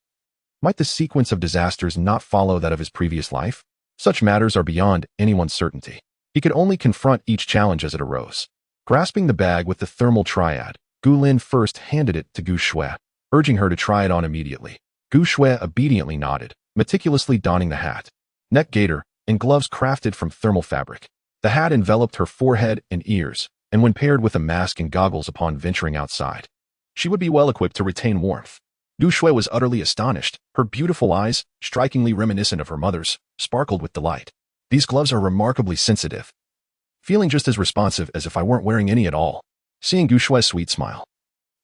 might the sequence of disasters not follow that of his previous life? Such matters are beyond anyone's certainty. He could only confront each challenge as it arose. Grasping the bag with the thermal triad, Gu Lin first handed it to Gu Shui, urging her to try it on immediately. Gu Shui obediently nodded, meticulously donning the hat, neck gaiter, and gloves crafted from thermal fabric. The hat enveloped her forehead and ears, and when paired with a mask and goggles upon venturing outside, she would be well equipped to retain warmth. Gu Shui was utterly astonished. Her beautiful eyes, strikingly reminiscent of her mother's, sparkled with delight. These gloves are remarkably sensitive, feeling just as responsive as if I weren't wearing any at all. Seeing Gu Shui's sweet smile,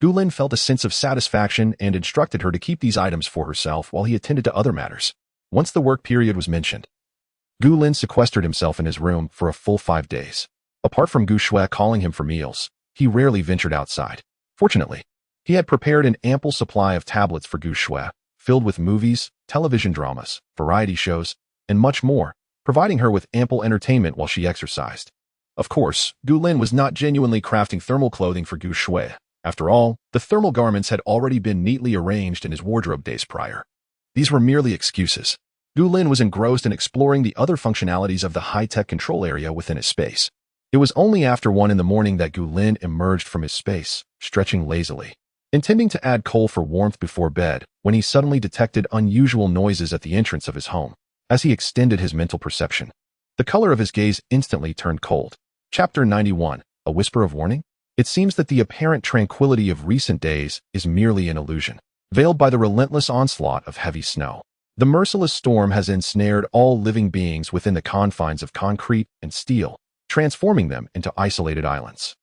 Gu Lin felt a sense of satisfaction and instructed her to keep these items for herself while he attended to other matters. Once the work period was mentioned, Gu Lin sequestered himself in his room for a full 5 days. Apart from Gu Shui calling him for meals, he rarely ventured outside. Fortunately, he had prepared an ample supply of tablets for Gu Shui, filled with movies, television dramas, variety shows, and much more, providing her with ample entertainment while she exercised. Of course, Gu Lin was not genuinely crafting thermal clothing for Gu Shui. After all, the thermal garments had already been neatly arranged in his wardrobe days prior. These were merely excuses. Gu Lin was engrossed in exploring the other functionalities of the high-tech control area within his space. It was only after 1 in the morning that Gu Lin emerged from his space, stretching lazily, intending to add coal for warmth before bed, when he suddenly detected unusual noises at the entrance of his home. As he extended his mental perception, the color of his gaze instantly turned cold. Chapter 91. A Whisper of Warning? It seems that the apparent tranquility of recent days is merely an illusion, veiled by the relentless onslaught of heavy snow. The merciless storm has ensnared all living beings within the confines of concrete and steel, transforming them into isolated islands.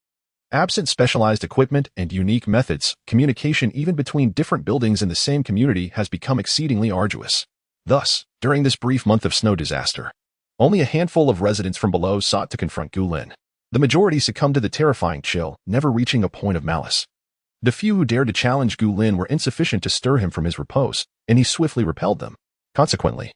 Absent specialized equipment and unique methods, communication even between different buildings in the same community has become exceedingly arduous. Thus, during this brief month of snow disaster, only a handful of residents from below sought to confront Gu Lin. The majority succumbed to the terrifying chill, never reaching a point of malice. The few who dared to challenge Gu Lin were insufficient to stir him from his repose, and he swiftly repelled them. Consequently,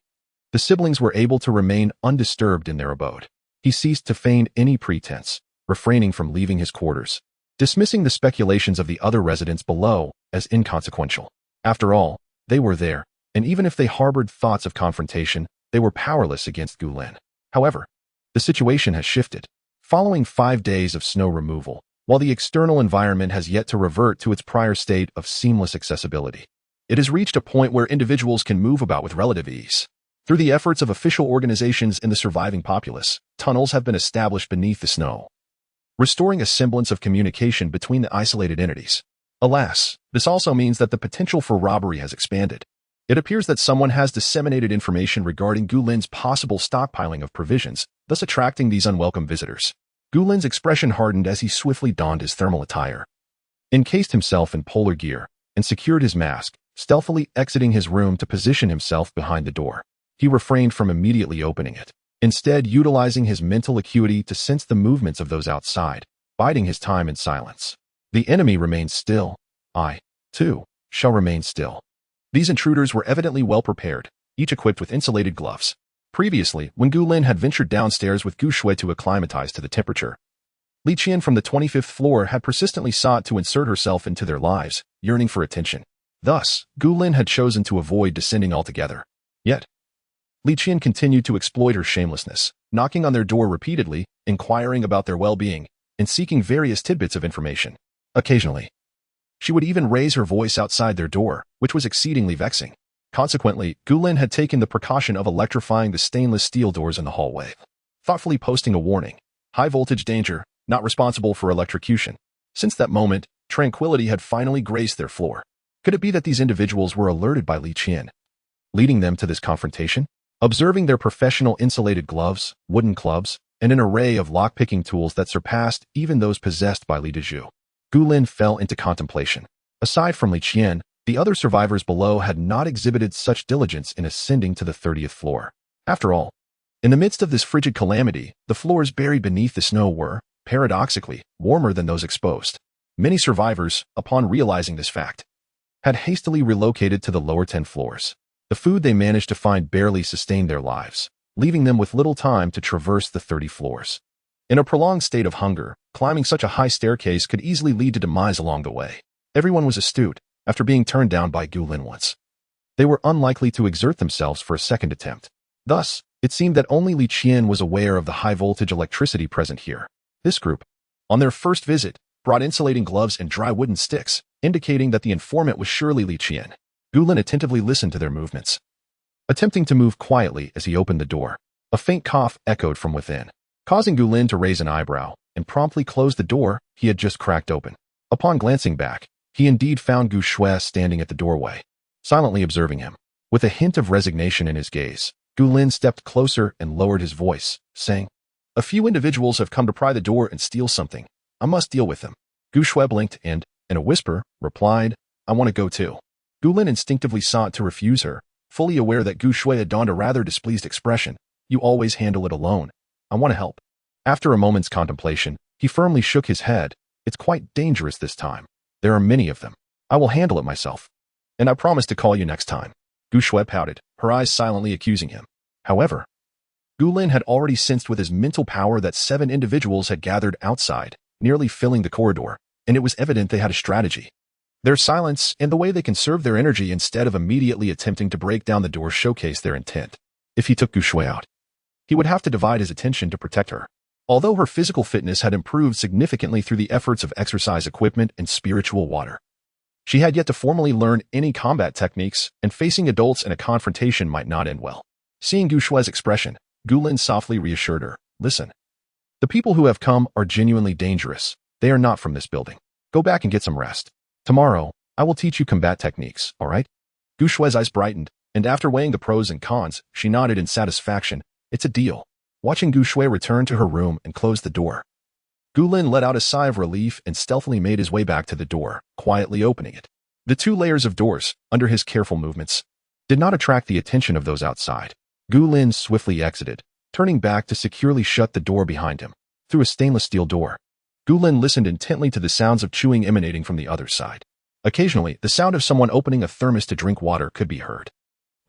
the siblings were able to remain undisturbed in their abode. He ceased to feign any pretense, refraining from leaving his quarters, dismissing the speculations of the other residents below as inconsequential. After all, they were there, and even if they harbored thoughts of confrontation, they were powerless against Gu Lin. However, the situation has shifted. Following 5 days of snow removal, while the external environment has yet to revert to its prior state of seamless accessibility, it has reached a point where individuals can move about with relative ease. Through the efforts of official organizations and the surviving populace, tunnels have been established beneath the snow, restoring a semblance of communication between the isolated entities. Alas, this also means that the potential for robbery has expanded. It appears that someone has disseminated information regarding Gu Lin's possible stockpiling of provisions, thus attracting these unwelcome visitors. Gu Lin's expression hardened as he swiftly donned his thermal attire, encased himself in polar gear, and secured his mask, stealthily exiting his room to position himself behind the door. He refrained from immediately opening it, instead utilizing his mental acuity to sense the movements of those outside, biding his time in silence. The enemy remains still. I, too, shall remain still. These intruders were evidently well prepared, each equipped with insulated gloves. Previously, when Gu Lin had ventured downstairs with Gu Shui to acclimatize to the temperature, Li Qian from the 25th floor had persistently sought to insert herself into their lives, yearning for attention. Thus, Gu Lin had chosen to avoid descending altogether. Yet, Li Qian continued to exploit her shamelessness, knocking on their door repeatedly, inquiring about their well-being, and seeking various tidbits of information. Occasionally, she would even raise her voice outside their door, which was exceedingly vexing. Consequently, Gu Lin had taken the precaution of electrifying the stainless steel doors in the hallway, thoughtfully posting a warning: high voltage danger, not responsible for electrocution. Since that moment, tranquility had finally graced their floor. Could it be that these individuals were alerted by Li Qian, leading them to this confrontation? Observing their professional insulated gloves, wooden clubs, and an array of lock-picking tools that surpassed even those possessed by Li Dezhu, Gu Lin fell into contemplation. Aside from Li Qian, the other survivors below had not exhibited such diligence in ascending to the 30th floor. After all, in the midst of this frigid calamity, the floors buried beneath the snow were, paradoxically, warmer than those exposed. Many survivors, upon realizing this fact, had hastily relocated to the lower 10 floors. The food they managed to find barely sustained their lives, leaving them with little time to traverse the 30 floors. In a prolonged state of hunger, climbing such a high staircase could easily lead to demise along the way. Everyone was astute. After being turned down by Gu Lin once, they were unlikely to exert themselves for a second attempt. Thus, it seemed that only Li Qian was aware of the high-voltage electricity present here. This group, on their first visit, brought insulating gloves and dry wooden sticks, indicating that the informant was surely Li Qian. Gu Lin attentively listened to their movements, attempting to move quietly as he opened the door. A faint cough echoed from within, causing Gu Lin to raise an eyebrow and promptly close the door he had just cracked open. Upon glancing back, he indeed found Gu Shui standing at the doorway, silently observing him. With a hint of resignation in his gaze, Gu Lin stepped closer and lowered his voice, saying, "A few individuals have come to pry the door and steal something. I must deal with them." Gu Shui blinked and, in a whisper, replied, "I want to go too." Gu Lin instinctively sought to refuse her, fully aware that Gu Shui had donned a rather displeased expression. "You always handle it alone. I want to help." After a moment's contemplation, he firmly shook his head. "It's quite dangerous this time. There are many of them. I will handle it myself. And I promise to call you next time." Gu Shui pouted, her eyes silently accusing him. However, Gu Lin had already sensed with his mental power that 7 individuals had gathered outside, nearly filling the corridor, and it was evident they had a strategy. Their silence and the way they conserved their energy instead of immediately attempting to break down the door showcased their intent. If he took Gu Shui out, he would have to divide his attention to protect her. Although her physical fitness had improved significantly through the efforts of exercise equipment and spiritual water, she had yet to formally learn any combat techniques, and facing adults in a confrontation might not end well. Seeing Gu Shui's expression, Gu Lin softly reassured her, "Listen. The people who have come are genuinely dangerous. They are not from this building. Go back and get some rest. Tomorrow, I will teach you combat techniques, all right?" Gu Shui's eyes brightened, and after weighing the pros and cons, she nodded in satisfaction. "It's a deal." Watching Gu Shui return to her room and close the door, Gu Lin let out a sigh of relief and stealthily made his way back to the door, quietly opening it. The 2 layers of doors, under his careful movements, did not attract the attention of those outside. Gu Lin swiftly exited, turning back to securely shut the door behind him. Through a stainless steel door, Gu Lin listened intently to the sounds of chewing emanating from the other side. Occasionally, the sound of someone opening a thermos to drink water could be heard.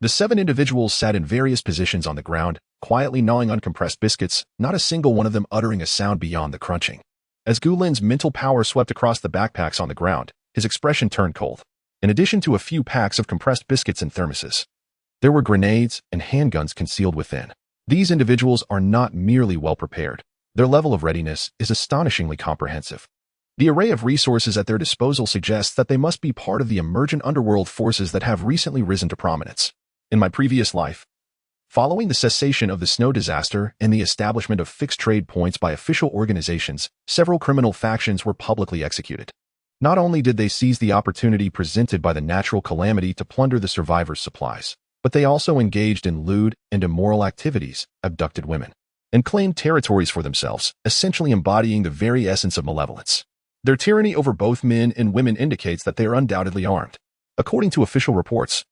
The 7 individuals sat in various positions on the ground, quietly gnawing on compressed biscuits, not a single one of them uttering a sound beyond the crunching. As Gu Lin's mental power swept across the backpacks on the ground, his expression turned cold. In addition to a few packs of compressed biscuits and thermoses, there were grenades and handguns concealed within. These individuals are not merely well prepared. Their level of readiness is astonishingly comprehensive. The array of resources at their disposal suggests that they must be part of the emergent underworld forces that have recently risen to prominence. In my previous life, following the cessation of the snow disaster and the establishment of fixed trade points by official organizations, several criminal factions were publicly executed. Not only did they seize the opportunity presented by the natural calamity to plunder the survivors' supplies, but they also engaged in lewd and immoral activities, abducted women, and claimed territories for themselves, essentially embodying the very essence of malevolence. Their tyranny over both men and women indicates that they are undoubtedly armed. According to official reports,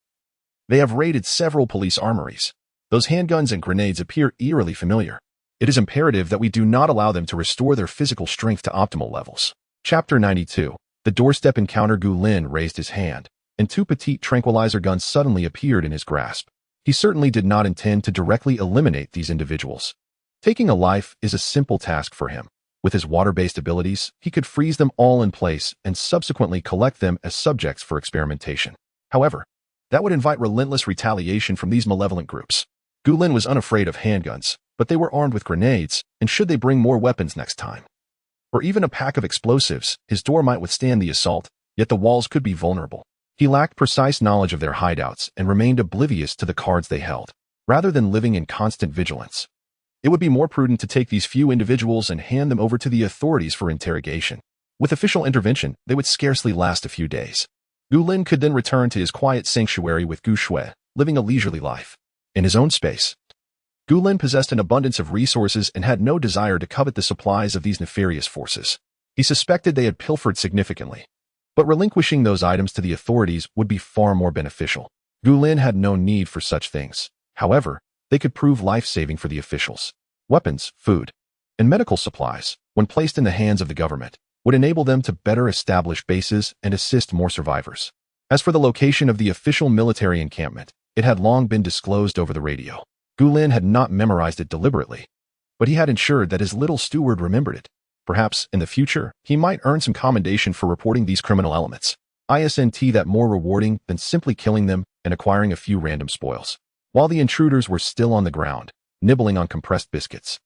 they have raided several police armories. Those handguns and grenades appear eerily familiar. It is imperative that we do not allow them to restore their physical strength to optimal levels. Chapter 92. The doorstep encounter. Gu Lin raised his hand, and 2 petite tranquilizer guns suddenly appeared in his grasp. He certainly did not intend to directly eliminate these individuals. Taking a life is a simple task for him. With his water-based abilities, he could freeze them all in place and subsequently collect them as subjects for experimentation. However, that would invite relentless retaliation from these malevolent groups. Gulin was unafraid of handguns, but they were armed with grenades, and should they bring more weapons next time? Or even a pack of explosives, his door might withstand the assault, yet the walls could be vulnerable. He lacked precise knowledge of their hideouts and remained oblivious to the cards they held, rather than living in constant vigilance. It would be more prudent to take these few individuals and hand them over to the authorities for interrogation. With official intervention, they would scarcely last a few days. Gulin could then return to his quiet sanctuary with Gu Shui, living a leisurely life. In his own space, Gulin possessed an abundance of resources and had no desire to covet the supplies of these nefarious forces. He suspected they had pilfered significantly, but relinquishing those items to the authorities would be far more beneficial. Gulin had no need for such things. However, they could prove life-saving for the officials. Weapons, food, and medical supplies, when placed in the hands of the government, would enable them to better establish bases and assist more survivors. As for the location of the official military encampment, it had long been disclosed over the radio. Gulin had not memorized it deliberately, but he had ensured that his little steward remembered it. Perhaps, in the future, he might earn some commendation for reporting these criminal elements. Isn't that more rewarding than simply killing them and acquiring a few random spoils? While the intruders were still on the ground, nibbling on compressed biscuits,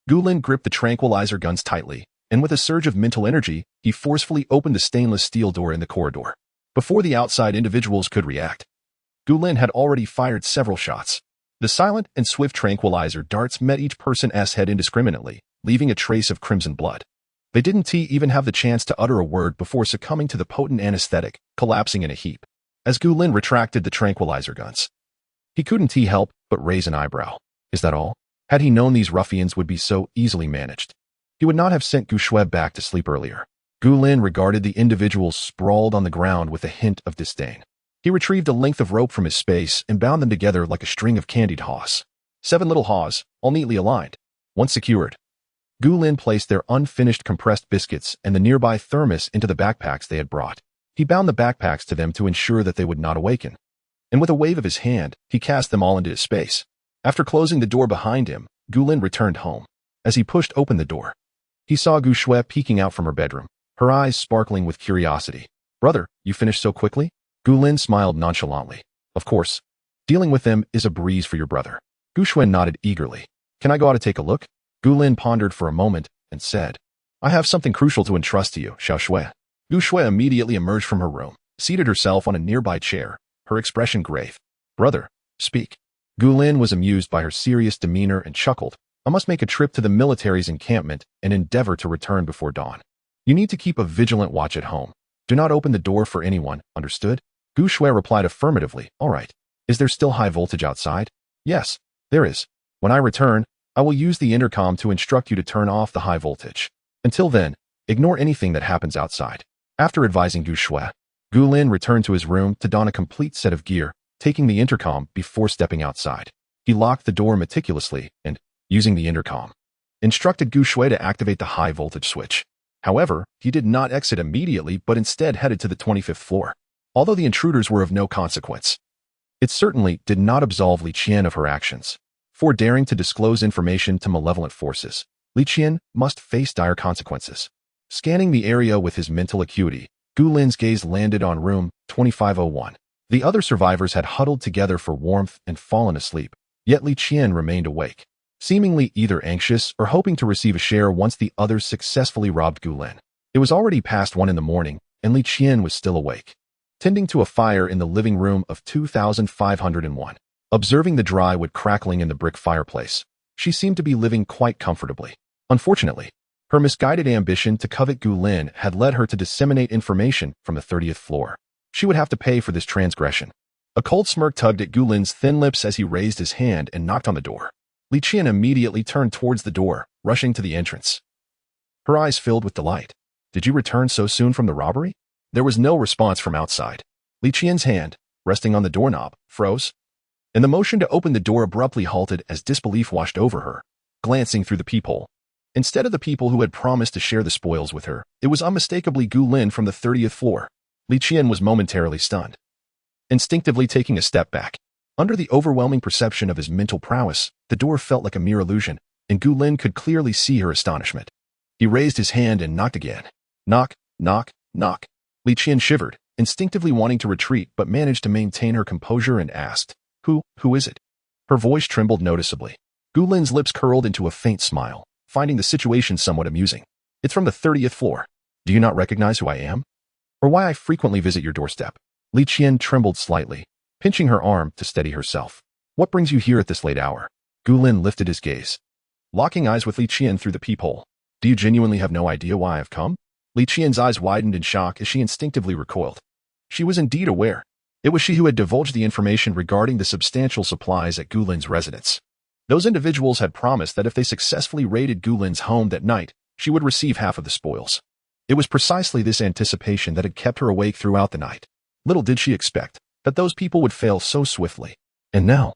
Gulin gripped the tranquilizer guns tightly, and with a surge of mental energy, he forcefully opened the stainless steel door in the corridor. Before the outside individuals could react, Gulin had already fired several shots. The silent and swift tranquilizer darts met each person's head indiscriminately, leaving a trace of crimson blood. They didn't even have the chance to utter a word before succumbing to the potent anesthetic, collapsing in a heap. As Gulin retracted the tranquilizer guns, he couldn't help but raise an eyebrow. Is that all? Had he known these ruffians would be so easily managed, he would not have sent Gu Shui back to sleep earlier. Gulin regarded the individuals sprawled on the ground with a hint of disdain. He retrieved a length of rope from his space and bound them together like a string of candied haws. 7 little haws, all neatly aligned. Once secured, Gulin placed their unfinished compressed biscuits and the nearby thermos into the backpacks they had brought. He bound the backpacks to them to ensure that they would not awaken, and with a wave of his hand, he cast them all into his space. After closing the door behind him, Gulin returned home. As he pushed open the door, he saw Gu Shui peeking out from her bedroom, her eyes sparkling with curiosity. "Brother, you finished so quickly?" Gulin smiled nonchalantly. "Of course. Dealing with them is a breeze for your brother." Gu Shui nodded eagerly. "Can I go out to take a look?" Gulin pondered for a moment and said, "I have something crucial to entrust to you, Xiao Shui." Gu Shui immediately emerged from her room, seated herself on a nearby chair, her expression grave. "Brother, speak." Gulin was amused by her serious demeanor and chuckled. "I must make a trip to the military's encampment and endeavor to return before dawn. You need to keep a vigilant watch at home. Do not open the door for anyone, understood?" Gu Shui replied affirmatively. "All right. Is there still high voltage outside?" "Yes, there is. When I return, I will use the intercom to instruct you to turn off the high voltage. Until then, ignore anything that happens outside." After advising Gu Shui, Gulin returned to his room to don a complete set of gear, taking the intercom before stepping outside. He locked the door meticulously and, using the intercom, instructed Gu Shui to activate the high voltage switch. However, he did not exit immediately but instead headed to the 25th floor. Although the intruders were of no consequence, it certainly did not absolve Li Qian of her actions. For daring to disclose information to malevolent forces, Li Qian must face dire consequences. Scanning the area with his mental acuity, Gulin's gaze landed on room 2501. The other survivors had huddled together for warmth and fallen asleep, yet Li Qian remained awake, seemingly either anxious or hoping to receive a share once the others successfully robbed Gulin. It was already past 1 in the morning, and Li Qian was still awake, tending to a fire in the living room of 2501. Observing the dry wood crackling in the brick fireplace, she seemed to be living quite comfortably. Unfortunately, her misguided ambition to covet Gulin had led her to disseminate information from the 30th floor. She would have to pay for this transgression. A cold smirk tugged at Gulin's thin lips as he raised his hand and knocked on the door. Li Qian immediately turned towards the door, rushing to the entrance. Her eyes filled with delight. "Did you return so soon from the robbery?" There was no response from outside. Li Qian's hand, resting on the doorknob, froze, and the motion to open the door abruptly halted as disbelief washed over her. Glancing through the peephole, instead of the people who had promised to share the spoils with her, it was unmistakably Gulin from the 30th floor. Li Qian was momentarily stunned, instinctively taking a step back. Under the overwhelming perception of his mental prowess, the door felt like a mere illusion, and Gu Lin could clearly see her astonishment. He raised his hand and knocked again. Knock, knock, knock. Li Qian shivered, instinctively wanting to retreat but managed to maintain her composure and asked, Who is it? Her voice trembled noticeably. Gu Lin's lips curled into a faint smile, finding the situation somewhat amusing. It's from the 30th floor. Do you not recognize who I am? Or why I frequently visit your doorstep? Li Qian trembled slightly, pinching her arm to steady herself. What brings you here at this late hour? Gu Lin lifted his gaze, locking eyes with Li Qian through the peephole. Do you genuinely have no idea why I've come? Li Qian's eyes widened in shock as she instinctively recoiled. She was indeed aware. It was she who had divulged the information regarding the substantial supplies at Gu Lin's residence. Those individuals had promised that if they successfully raided Gu Lin's home that night, she would receive half of the spoils. It was precisely this anticipation that had kept her awake throughout the night. Little did she expect that those people would fail so swiftly. And now,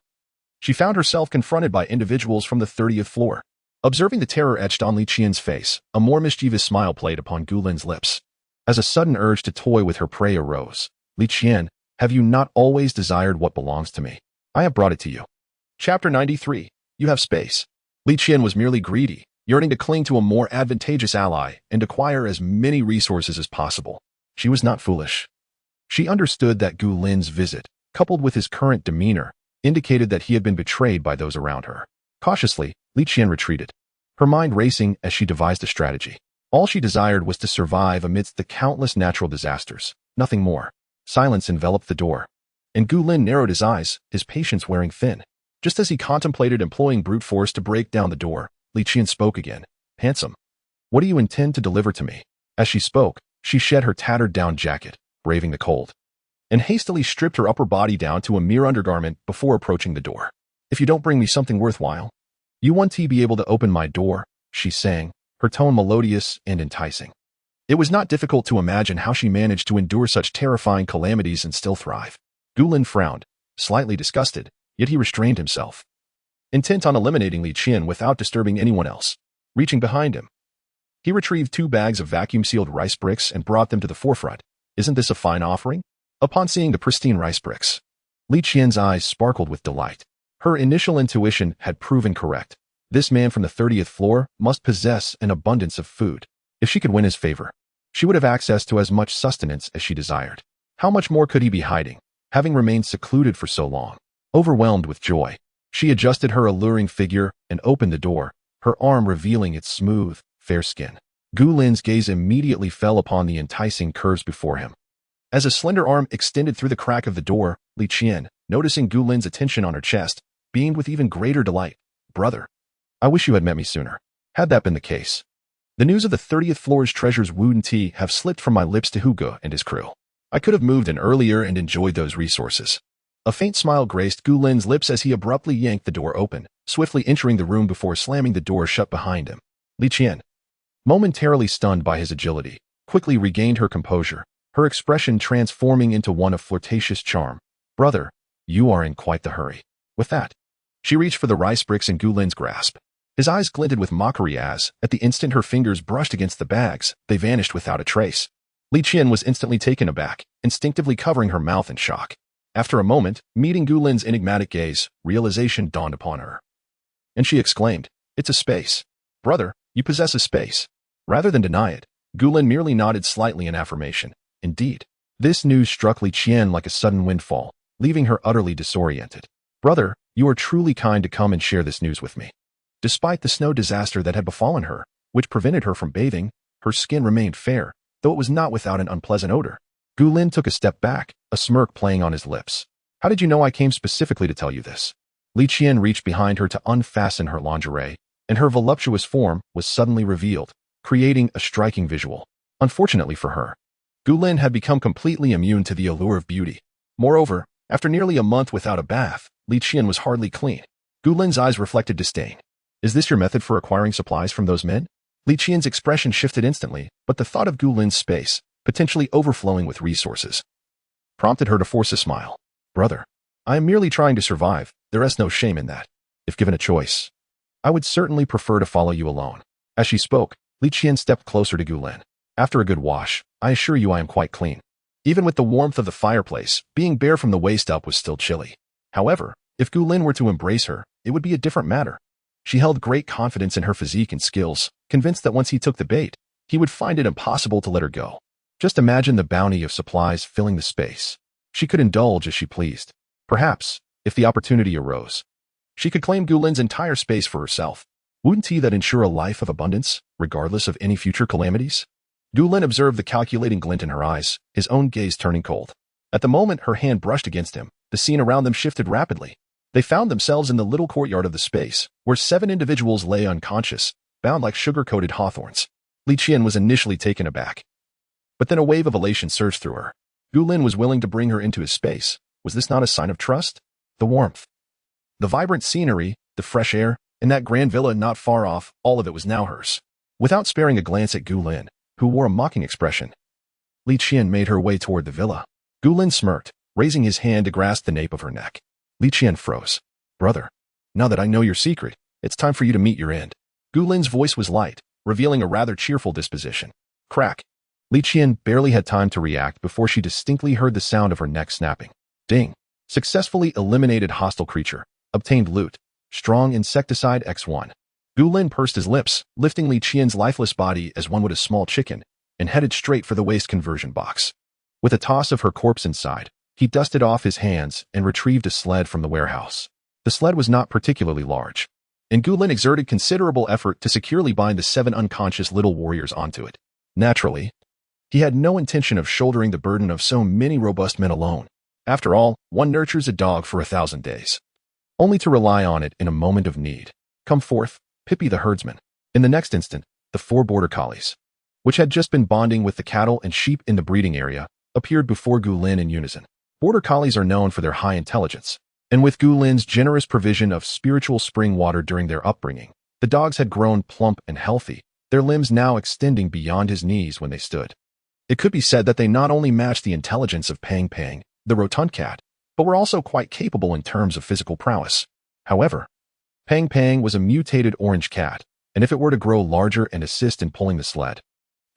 she found herself confronted by individuals from the 30th floor. Observing the terror etched on Li Qian's face, a more mischievous smile played upon Gu Lin's lips. As a sudden urge to toy with her prey arose, Li Qian, have you not always desired what belongs to me? I have brought it to you. Chapter 93. You have space. Li Qian was merely greedy, yearning to cling to a more advantageous ally and acquire as many resources as possible. She was not foolish. She understood that Gu Lin's visit, coupled with his current demeanor, indicated that he had been betrayed by those around her. Cautiously, Li Qian retreated, her mind racing as she devised a strategy. All she desired was to survive amidst the countless natural disasters, nothing more. Silence enveloped the door, and Gu Lin narrowed his eyes, his patience wearing thin. Just as he contemplated employing brute force to break down the door, Li Qian spoke again. Handsome, what do you intend to deliver to me? As she spoke, she shed her tattered down jacket, braving the cold, and hastily stripped her upper body down to a mere undergarment before approaching the door. If you don't bring me something worthwhile, you won't be able to open my door, she sang, her tone melodious and enticing. It was not difficult to imagine how she managed to endure such terrifying calamities and still thrive. Gu Lin frowned, slightly disgusted, yet he restrained himself, intent on eliminating Li Qian without disturbing anyone else. Reaching behind him, he retrieved 2 bags of vacuum-sealed rice bricks and brought them to the forefront. Isn't this a fine offering? Upon seeing the pristine rice bricks, Li Qian's eyes sparkled with delight. Her initial intuition had proven correct. This man from the 30th floor must possess an abundance of food. If she could win his favor, she would have access to as much sustenance as she desired. How much more could he be hiding, having remained secluded for so long? Overwhelmed with joy, she adjusted her alluring figure and opened the door, her arm revealing its smooth, fair skin. Gu Lin's gaze immediately fell upon the enticing curves before him. As a slender arm extended through the crack of the door, Li Qian, noticing Gu Lin's attention on her chest, beamed with even greater delight. Brother, I wish you had met me sooner. Had that been the case, the news of the 30th floor's treasures wouldn't have slipped from my lips to Hugo and his crew. I could have moved in earlier and enjoyed those resources. A faint smile graced Gu Lin's lips as he abruptly yanked the door open, swiftly entering the room before slamming the door shut behind him. Li Qian, momentarily stunned by his agility, quickly regained her composure, her expression transforming into one of flirtatious charm. Brother, you are in quite the hurry. With that, she reached for the rice bricks in Gu Lin's grasp. His eyes glinted with mockery as, at the instant her fingers brushed against the bags, they vanished without a trace. Li Qian was instantly taken aback, instinctively covering her mouth in shock. After a moment, meeting Gu Lin's enigmatic gaze, realization dawned upon her, and she exclaimed, It's a space. Brother, you possess a space. Rather than deny it, Gu Lin merely nodded slightly in affirmation. Indeed. This news struck Li Qian like a sudden windfall, leaving her utterly disoriented. Brother, you are truly kind to come and share this news with me. Despite the snow disaster that had befallen her, which prevented her from bathing, her skin remained fair, though it was not without an unpleasant odor. Gu Lin took a step back, a smirk playing on his lips. How did you know I came specifically to tell you this? Li Qian reached behind her to unfasten her lingerie, and her voluptuous form was suddenly revealed, creating a striking visual. Unfortunately for her, Gu Lin had become completely immune to the allure of beauty. Moreover, after nearly a month without a bath, Li Qian was hardly clean. Gu Lin's eyes reflected disdain. Is this your method for acquiring supplies from those men? Li Qian's expression shifted instantly, but the thought of Gu Lin's space, potentially overflowing with resources, prompted her to force a smile. Brother, I am merely trying to survive. There is no shame in that. If given a choice, I would certainly prefer to follow you alone. As she spoke, Li Qian stepped closer to Gu Lin. After a good wash, I assure you I am quite clean. Even with the warmth of the fireplace, being bare from the waist up was still chilly. However, if Gu Lin were to embrace her, it would be a different matter. She held great confidence in her physique and skills, convinced that once he took the bait, he would find it impossible to let her go. Just imagine the bounty of supplies filling the space. She could indulge as she pleased. Perhaps, if the opportunity arose, she could claim Gu Lin's entire space for herself. Wouldn't he that ensure a life of abundance, regardless of any future calamities? Gu Lin observed the calculating glint in her eyes, his own gaze turning cold. At the moment her hand brushed against him, the scene around them shifted rapidly. They found themselves in the little courtyard of the space, where 7 individuals lay unconscious, bound like sugar-coated hawthorns. Li Qian was initially taken aback. But then a wave of elation surged through her. Gu Lin was willing to bring her into his space. Was this not a sign of trust? The warmth, the vibrant scenery, the fresh air, and that grand villa not far off, all of it was now hers. Without sparing a glance at Gu Lin, who wore a mocking expression, Li Qian made her way toward the villa. Gu Lin smirked, raising his hand to grasp the nape of her neck. Li Qian froze. Brother, now that I know your secret, it's time for you to meet your end. Gu Lin's voice was light, revealing a rather cheerful disposition. Crack. Li Qian barely had time to react before she distinctly heard the sound of her neck snapping. Ding. Successfully eliminated hostile creature. Obtained loot. Strong insecticide X1. Gu Lin pursed his lips, lifting Li Qian's lifeless body as one would a small chicken, and headed straight for the waste conversion box. With a toss of her corpse inside, he dusted off his hands and retrieved a sled from the warehouse. The sled was not particularly large, and Gu Lin exerted considerable effort to securely bind the 7 unconscious little warriors onto it. Naturally, he had no intention of shouldering the burden of so many robust men alone. After all, one nurtures a dog for 1,000 days, only to rely on it in a moment of need. Come forth, Pippi the herdsman. In the next instant, the 4 border collies, which had just been bonding with the cattle and sheep in the breeding area, appeared before Gu Lin in unison. Border collies are known for their high intelligence, and with Gu Lin's generous provision of spiritual spring water during their upbringing, the dogs had grown plump and healthy, their limbs now extending beyond his knees when they stood. It could be said that they not only matched the intelligence of Pang Pang, the rotund cat, but were also quite capable in terms of physical prowess. However, Pang Pang was a mutated orange cat, and if it were to grow larger and assist in pulling the sled,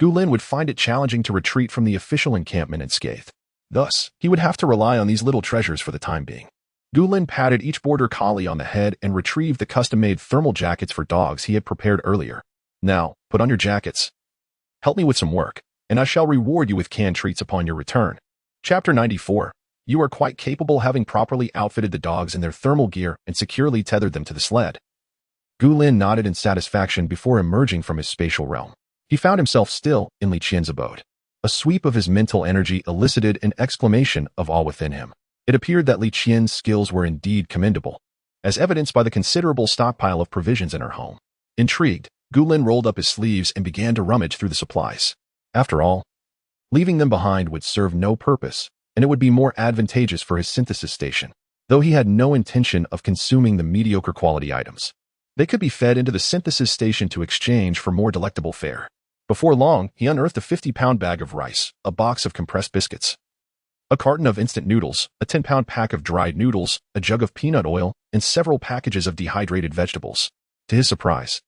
Gu Lin would find it challenging to retreat from the official encampment unscathed. Thus, he would have to rely on these little treasures for the time being. Gu Lin patted each border collie on the head and retrieved the custom-made thermal jackets for dogs he had prepared earlier. Now, put on your jackets. Help me with some work, and I shall reward you with canned treats upon your return. Chapter 94. You are quite capable, having properly outfitted the dogs in their thermal gear and securely tethered them to the sled. Gu Lin nodded in satisfaction before emerging from his spatial realm. He found himself still in Li Qian's abode. A sweep of his mental energy elicited an exclamation of awe within him. It appeared that Li Qian's skills were indeed commendable, as evidenced by the considerable stockpile of provisions in her home. Intrigued, Gu Lin rolled up his sleeves and began to rummage through the supplies. After all, leaving them behind would serve no purpose, and it would be more advantageous for his synthesis station, though he had no intention of consuming the mediocre quality items. They could be fed into the synthesis station to exchange for more delectable fare. Before long, he unearthed a 50-pound bag of rice, a box of compressed biscuits, a carton of instant noodles, a 10-pound pack of dried noodles, a jug of peanut oil, and several packages of dehydrated vegetables. To his surprise,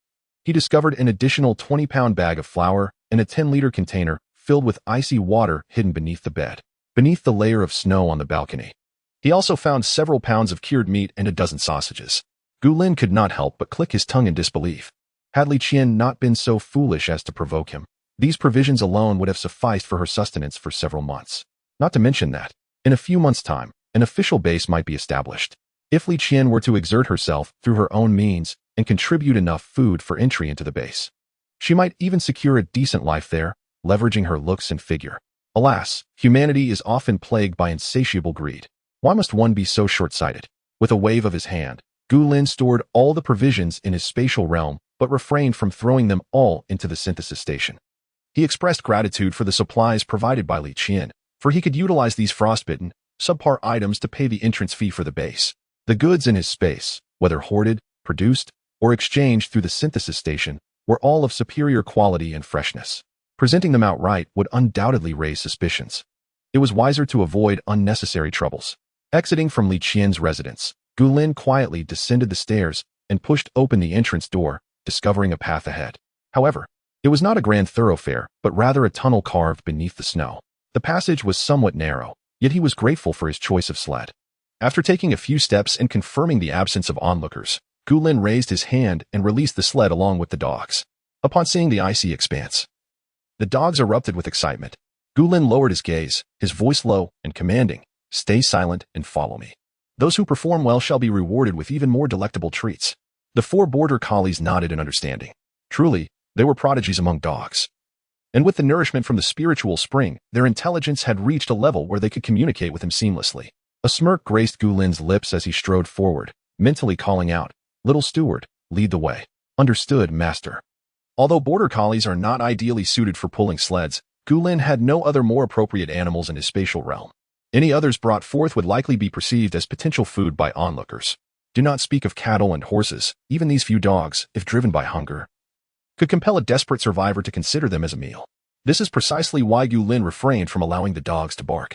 he discovered an additional 20-pound bag of flour and a 10-liter container filled with icy water hidden beneath the bed, beneath the layer of snow on the balcony. He also found several pounds of cured meat and a dozen sausages. Gu Lin could not help but click his tongue in disbelief. Had Li Qian not been so foolish as to provoke him, these provisions alone would have sufficed for her sustenance for several months. Not to mention that, in a few months' time, an official base might be established. If Li Qian were to exert herself through her own means and contribute enough food for entry into the base, she might even secure a decent life there, leveraging her looks and figure. Alas, humanity is often plagued by insatiable greed. Why must one be so short-sighted? With a wave of his hand, Gu Lin stored all the provisions in his spatial realm, but refrained from throwing them all into the synthesis station. He expressed gratitude for the supplies provided by Li Qian, for he could utilize these frostbitten, subpar items to pay the entrance fee for the base. The goods in his space, whether hoarded, produced, or exchanged through the synthesis station, were all of superior quality and freshness. Presenting them outright would undoubtedly raise suspicions. It was wiser to avoid unnecessary troubles. Exiting from Li Qian's residence, Gu Lin quietly descended the stairs and pushed open the entrance door, discovering a path ahead. However, it was not a grand thoroughfare, but rather a tunnel carved beneath the snow. The passage was somewhat narrow, yet he was grateful for his choice of sled. After taking a few steps and confirming the absence of onlookers, Gulin raised his hand and released the sled along with the dogs. Upon seeing the icy expanse, the dogs erupted with excitement. Gulin lowered his gaze, his voice low and commanding, "Stay silent and follow me. Those who perform well shall be rewarded with even more delectable treats." The 4 border collies nodded in understanding. Truly, they were prodigies among dogs. And with the nourishment from the spiritual spring, their intelligence had reached a level where they could communicate with him seamlessly. A smirk graced Gulin's lips as he strode forward, mentally calling out, "Little steward, lead the way." "Understood, master." Although border collies are not ideally suited for pulling sleds, Gulin had no other more appropriate animals in his spatial realm. Any others brought forth would likely be perceived as potential food by onlookers. Do not speak of cattle and horses, even these few dogs, if driven by hunger, could compel a desperate survivor to consider them as a meal. This is precisely why Gulin refrained from allowing the dogs to bark.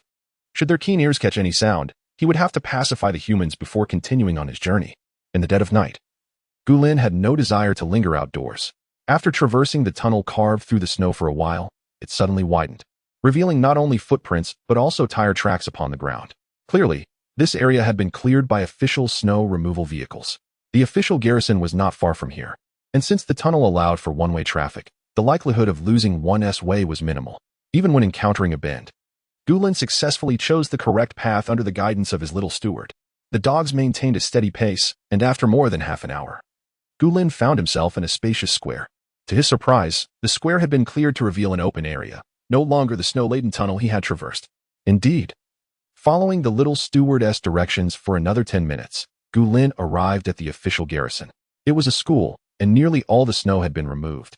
Should their keen ears catch any sound, he would have to pacify the humans before continuing on his journey. In the dead of night, Gulin had no desire to linger outdoors. After traversing the tunnel carved through the snow for a while, it suddenly widened, revealing not only footprints but also tire tracks upon the ground. Clearly, this area had been cleared by official snow removal vehicles. The official garrison was not far from here, and since the tunnel allowed for one-way traffic, the likelihood of losing one's way was minimal. Even when encountering a bend, Gulin successfully chose the correct path under the guidance of his little steward. The dogs maintained a steady pace, and after more than half an hour, Gulin found himself in a spacious square. To his surprise, the square had been cleared to reveal an open area, no longer the snow-laden tunnel he had traversed. Indeed, following the little steward's directions for another 10 minutes, Gulin arrived at the official garrison. It was a school, and nearly all the snow had been removed,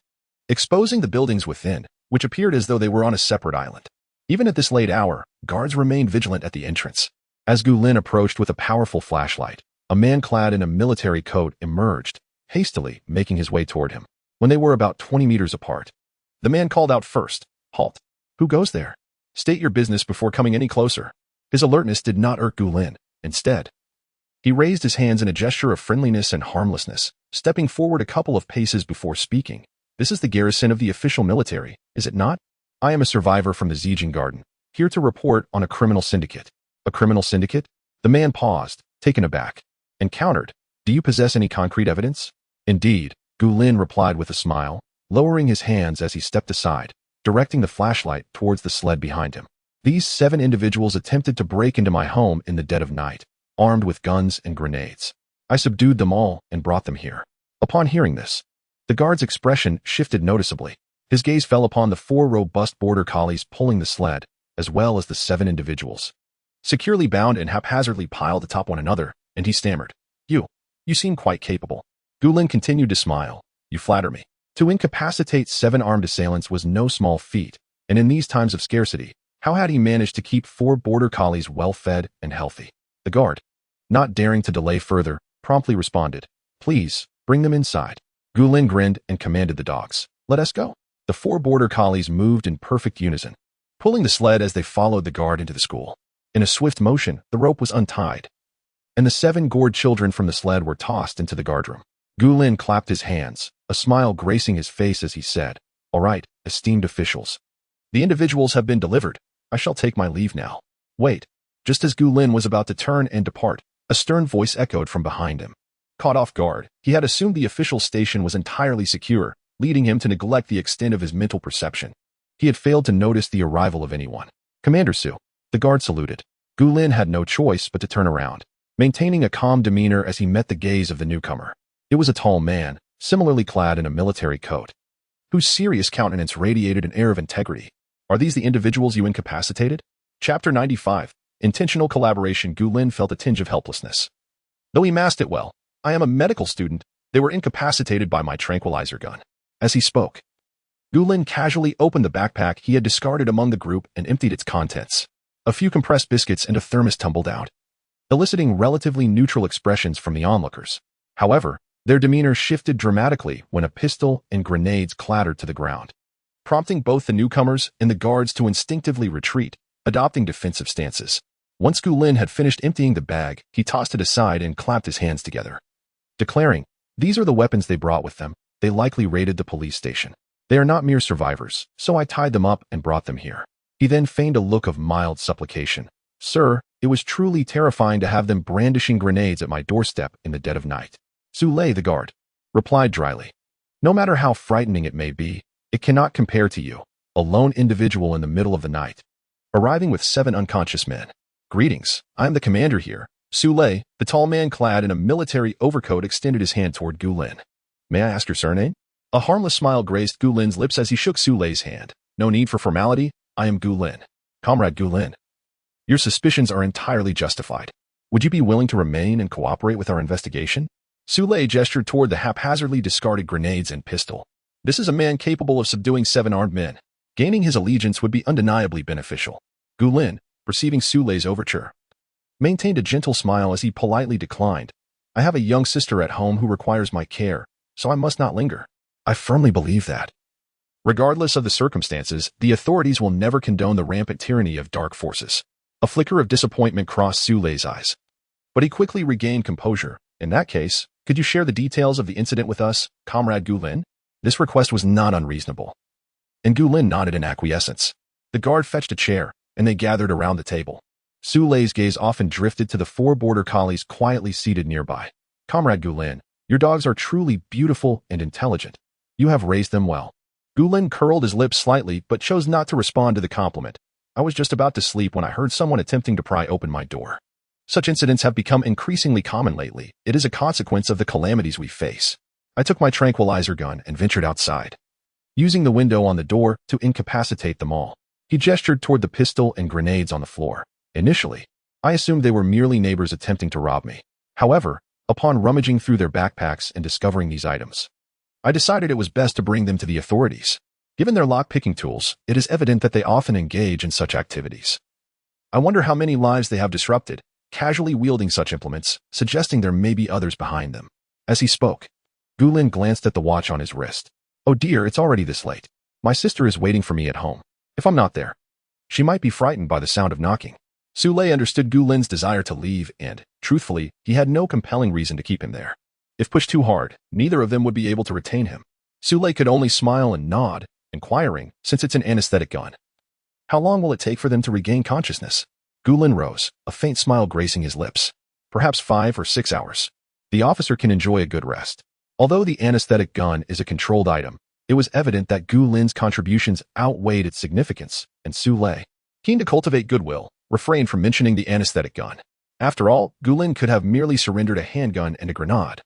exposing the buildings within, which appeared as though they were on a separate island. Even at this late hour, guards remained vigilant at the entrance. As Gulin approached with a powerful flashlight, a man clad in a military coat emerged, hastily making his way toward him. When they were about 20 meters apart, the man called out first, "Halt! Who goes there? State your business before coming any closer." His alertness did not irk Gulin. Instead, he raised his hands in a gesture of friendliness and harmlessness, stepping forward a couple of paces before speaking. "This is the garrison of the official military, is it not? I am a survivor from the Zijin Garden, here to report on a criminal syndicate." "A criminal syndicate?" The man paused, taken aback, and countered, "Do you possess any concrete evidence?" "Indeed," Gulin replied with a smile, lowering his hands as he stepped aside, directing the flashlight towards the sled behind him. "These 7 individuals attempted to break into my home in the dead of night, armed with guns and grenades. I subdued them all and brought them here." Upon hearing this, the guard's expression shifted noticeably. His gaze fell upon the 4 robust border collies pulling the sled, as well as the 7 individuals, securely bound and haphazardly piled atop one another, and he stammered, You seem quite capable." Gulin continued to smile. "You flatter me." To incapacitate 7 armed assailants was no small feat, and in these times of scarcity, how had he managed to keep 4 border collies well-fed and healthy? The guard, not daring to delay further, promptly responded, "Please, bring them inside." Gulin grinned and commanded the dogs, "Let us go." The 4 border collies moved in perfect unison, pulling the sled as they followed the guard into the school. In a swift motion, the rope was untied, and the 7 gored children from the sled were tossed into the guardroom. Gulin clapped his hands, a smile gracing his face as he said, "All right, esteemed officials. The individuals have been delivered. I shall take my leave now." "Wait." Just as Gulin was about to turn and depart, a stern voice echoed from behind him. Caught off guard, he had assumed the official station was entirely secure, leading him to neglect the extent of his mental perception. He had failed to notice the arrival of anyone. "Commander Su." The guard saluted. Gulin had no choice but to turn around, maintaining a calm demeanor as he met the gaze of the newcomer. It was a tall man, similarly clad in a military coat, whose serious countenance radiated an air of integrity. "Are these the individuals you incapacitated?" Chapter 95. Intentional Collaboration. Gulin felt a tinge of helplessness, though he masked it well. "I am a medical student. They were incapacitated by my tranquilizer gun." As he spoke, Gulin casually opened the backpack he had discarded among the group and emptied its contents. A few compressed biscuits and a thermos tumbled out, eliciting relatively neutral expressions from the onlookers. However, their demeanor shifted dramatically when a pistol and grenades clattered to the ground, prompting both the newcomers and the guards to instinctively retreat, adopting defensive stances. Once Gulin had finished emptying the bag, he tossed it aside and clapped his hands together, declaring, "These are the weapons they brought with them. They likely raided the police station. They are not mere survivors, so I tied them up and brought them here." He then feigned a look of mild supplication. "Sir, It was truly terrifying to have them brandishing grenades at my doorstep in the dead of night. Sule, the guard, replied dryly. No matter how frightening it may be, it cannot compare to you, a lone individual in the middle of the night, arriving with 7 unconscious men. Greetings, I am the commander here. Sule, the tall man clad in a military overcoat, extended his hand toward Gu Lin. May I ask your surname? A harmless smile graced Gu Lin's lips as he shook Sule's hand. No need for formality, I am Gu Lin. Comrade Gu Lin. Your suspicions are entirely justified. Would you be willing to remain and cooperate with our investigation? Sule gestured toward the haphazardly discarded grenades and pistol. This is a man capable of subduing 7 armed men. Gaining his allegiance would be undeniably beneficial. Gu Lin, perceiving Sule's overture, maintained a gentle smile as he politely declined. I have a young sister at home who requires my care, so I must not linger. I firmly believe that. Regardless of the circumstances, the authorities will never condone the rampant tyranny of dark forces. A flicker of disappointment crossed Sule's eyes. But he quickly regained composure. In that case, could you share the details of the incident with us, Comrade Gu Lin? This request was not unreasonable. And Gu Lin nodded in acquiescence. The guard fetched a chair, and they gathered around the table. Sule's gaze often drifted to the 4 border collies quietly seated nearby. Comrade Gu Lin, your dogs are truly beautiful and intelligent. You have raised them well. Gu Lin curled his lips slightly but chose not to respond to the compliment. I was just about to sleep when I heard someone attempting to pry open my door. Such incidents have become increasingly common lately. It is a consequence of the calamities we face. I took my tranquilizer gun and ventured outside, using the window on the door to incapacitate them all. He gestured toward the pistol and grenades on the floor. Initially, I assumed they were merely neighbors attempting to rob me. However, upon rummaging through their backpacks and discovering these items, I decided it was best to bring them to the authorities. Given their lock-picking tools, it is evident that they often engage in such activities. I wonder how many lives they have disrupted, casually wielding such implements, suggesting there may be others behind them. As he spoke, Gu Lin glanced at the watch on his wrist. Oh dear, it's already this late. My sister is waiting for me at home. If I'm not there, she might be frightened by the sound of knocking. Sule understood Gu Lin's desire to leave and, truthfully, he had no compelling reason to keep him there. If pushed too hard, neither of them would be able to retain him. Sule could only smile and nod, inquiring, since it's an anesthetic gun. How long will it take for them to regain consciousness? Gu Lin rose, a faint smile gracing his lips. Perhaps 5 or 6 hours. The officer can enjoy a good rest. Although the anesthetic gun is a controlled item, it was evident that Gu Lin's contributions outweighed its significance, and Sule, keen to cultivate goodwill, refrained from mentioning the anesthetic gun. After all, Gu Lin could have merely surrendered a handgun and a grenade.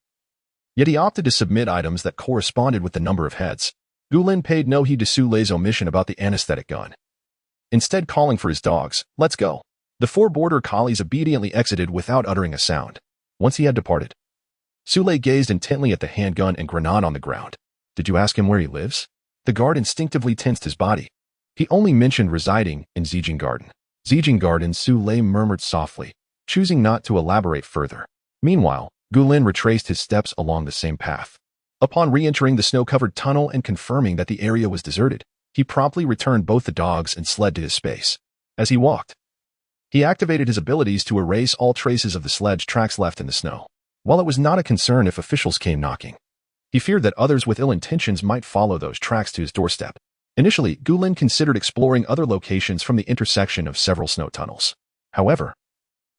Yet he opted to submit items that corresponded with the number of heads. Gu Lin paid no heed to Sule's omission about the anesthetic gun, instead calling for his dogs. Let's go. The 4 border collies obediently exited without uttering a sound. Once he had departed, Sule gazed intently at the handgun and grenade on the ground. Did you ask him where he lives? The guard instinctively tensed his body. He only mentioned residing in Zijing Garden. Zijing Garden, Sule murmured softly, choosing not to elaborate further. Meanwhile, Gu Lin retraced his steps along the same path. Upon re-entering the snow-covered tunnel and confirming that the area was deserted, he promptly returned both the dogs and sled to his space. As he walked, he activated his abilities to erase all traces of the sledge tracks left in the snow. While it was not a concern if officials came knocking, he feared that others with ill intentions might follow those tracks to his doorstep. Initially, Gu Lin considered exploring other locations from the intersection of several snow tunnels. However,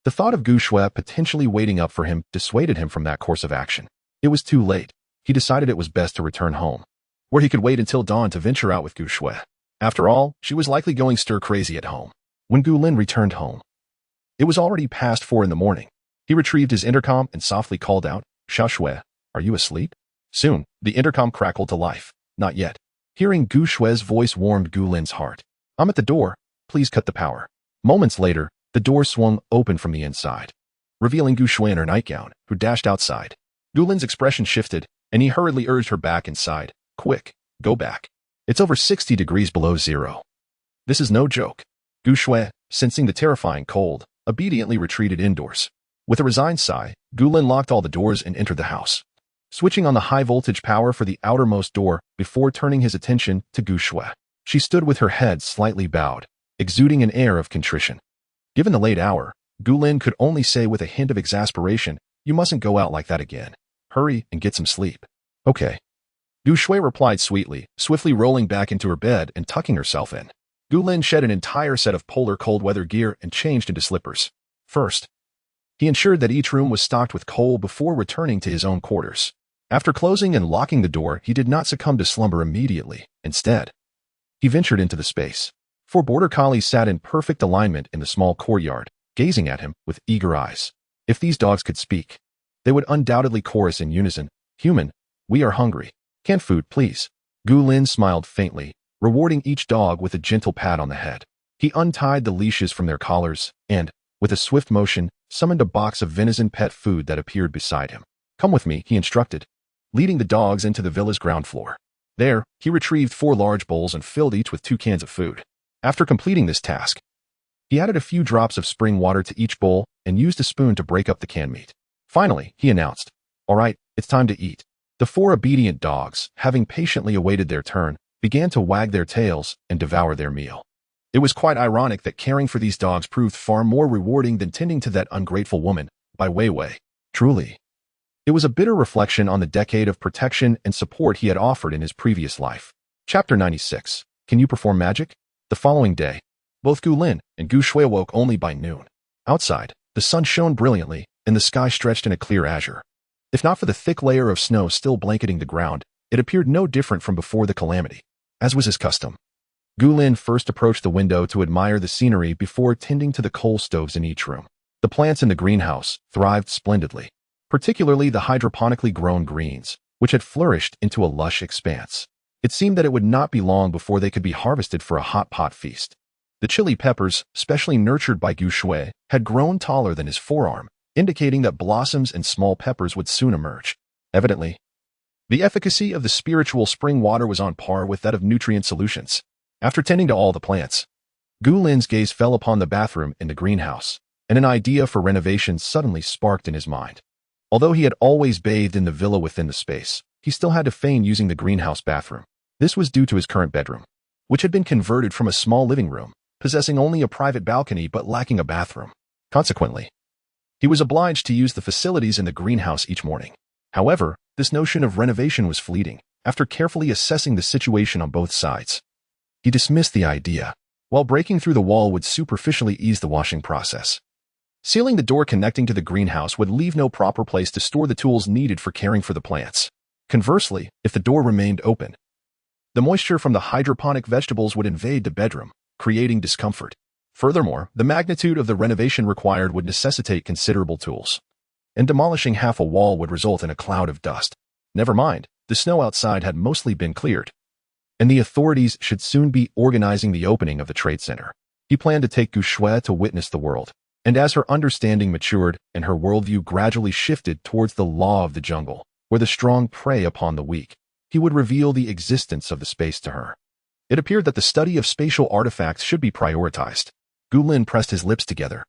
the thought of Gu Shui potentially waiting up for him dissuaded him from that course of action. It was too late. He decided it was best to return home, where he could wait until dawn to venture out with Gu Shui. After all, she was likely going stir-crazy at home. When Gu Lin returned home, it was already past 4 in the morning. He retrieved his intercom and softly called out, Xiao Shui, are you asleep? Soon, the intercom crackled to life. Not yet. Hearing Gu Shui's voice warmed Gu Lin's heart. I'm at the door. Please cut the power. Moments later, the door swung open from the inside, revealing Gu Shui in her nightgown, who dashed outside. Gu Lin's expression shifted, and he hurriedly urged her back inside. Quick, go back. It's over 60 degrees below zero. This is no joke. Gu Shui, sensing the terrifying cold, obediently retreated indoors. With a resigned sigh, Gu Lin locked all the doors and entered the house, switching on the high-voltage power for the outermost door before turning his attention to Gu Shui. She stood with her head slightly bowed, exuding an air of contrition. Given the late hour, Gu Lin could only say with a hint of exasperation, you mustn't go out like that again. Hurry and get some sleep. Okay. Gu Shui replied sweetly, swiftly rolling back into her bed and tucking herself in. Gu Lin shed an entire set of polar cold weather gear and changed into slippers. First, he ensured that each room was stocked with coal before returning to his own quarters. After closing and locking the door, he did not succumb to slumber immediately. Instead, he ventured into the space. 4 border collies sat in perfect alignment in the small courtyard, gazing at him with eager eyes. If these dogs could speak, they would undoubtedly chorus in unison, "Human, we are hungry. Canned food, please." Gu Lin smiled faintly, rewarding each dog with a gentle pat on the head. He untied the leashes from their collars and, with a swift motion, summoned a box of venison pet food that appeared beside him. "Come with me," he instructed, leading the dogs into the villa's ground floor. There, he retrieved 4 large bowls and filled each with 2 cans of food. After completing this task, he added a few drops of spring water to each bowl and used a spoon to break up the canned meat. Finally, he announced, "All right, it's time to eat." The 4 obedient dogs, having patiently awaited their turn, began to wag their tails and devour their meal. It was quite ironic that caring for these dogs proved far more rewarding than tending to that ungrateful woman, Bai Weiwei. Truly, it was a bitter reflection on the decade of protection and support he had offered in his previous life. Chapter 96. Can you perform magic? The following day, both Gu Lin and Gu Shui awoke only by noon. Outside, the sun shone brilliantly, and the sky stretched in a clear azure. If not for the thick layer of snow still blanketing the ground, it appeared no different from before the calamity. As was his custom, Gu Lin first approached the window to admire the scenery before tending to the coal stoves in each room. The plants in the greenhouse thrived splendidly, particularly the hydroponically grown greens, which had flourished into a lush expanse. It seemed that it would not be long before they could be harvested for a hot pot feast. The chili peppers, specially nurtured by Gu Shui, had grown taller than his forearm, indicating that blossoms and small peppers would soon emerge. Evidently, the efficacy of the spiritual spring water was on par with that of nutrient solutions. After tending to all the plants, Gu Lin's gaze fell upon the bathroom in the greenhouse, and an idea for renovation suddenly sparked in his mind. Although he had always bathed in the villa within the space, he still had to feign using the greenhouse bathroom. This was due to his current bedroom, which had been converted from a small living room, possessing only a private balcony but lacking a bathroom. Consequently, he was obliged to use the facilities in the greenhouse each morning. However, this notion of renovation was fleeting. After carefully assessing the situation on both sides, he dismissed the idea. While breaking through the wall would superficially ease the washing process, sealing the door connecting to the greenhouse would leave no proper place to store the tools needed for caring for the plants. Conversely, if the door remained open, the moisture from the hydroponic vegetables would invade the bedroom, creating discomfort. Furthermore, the magnitude of the renovation required would necessitate considerable tools, and demolishing half a wall would result in a cloud of dust. Never mind, the snow outside had mostly been cleared, and the authorities should soon be organizing the opening of the trade center. He planned to take Gu Shui to witness the world, and as her understanding matured and her worldview gradually shifted towards the law of the jungle, where the strong prey upon the weak, he would reveal the existence of the space to her. It appeared that the study of spatial artifacts should be prioritized. Gu Lin pressed his lips together,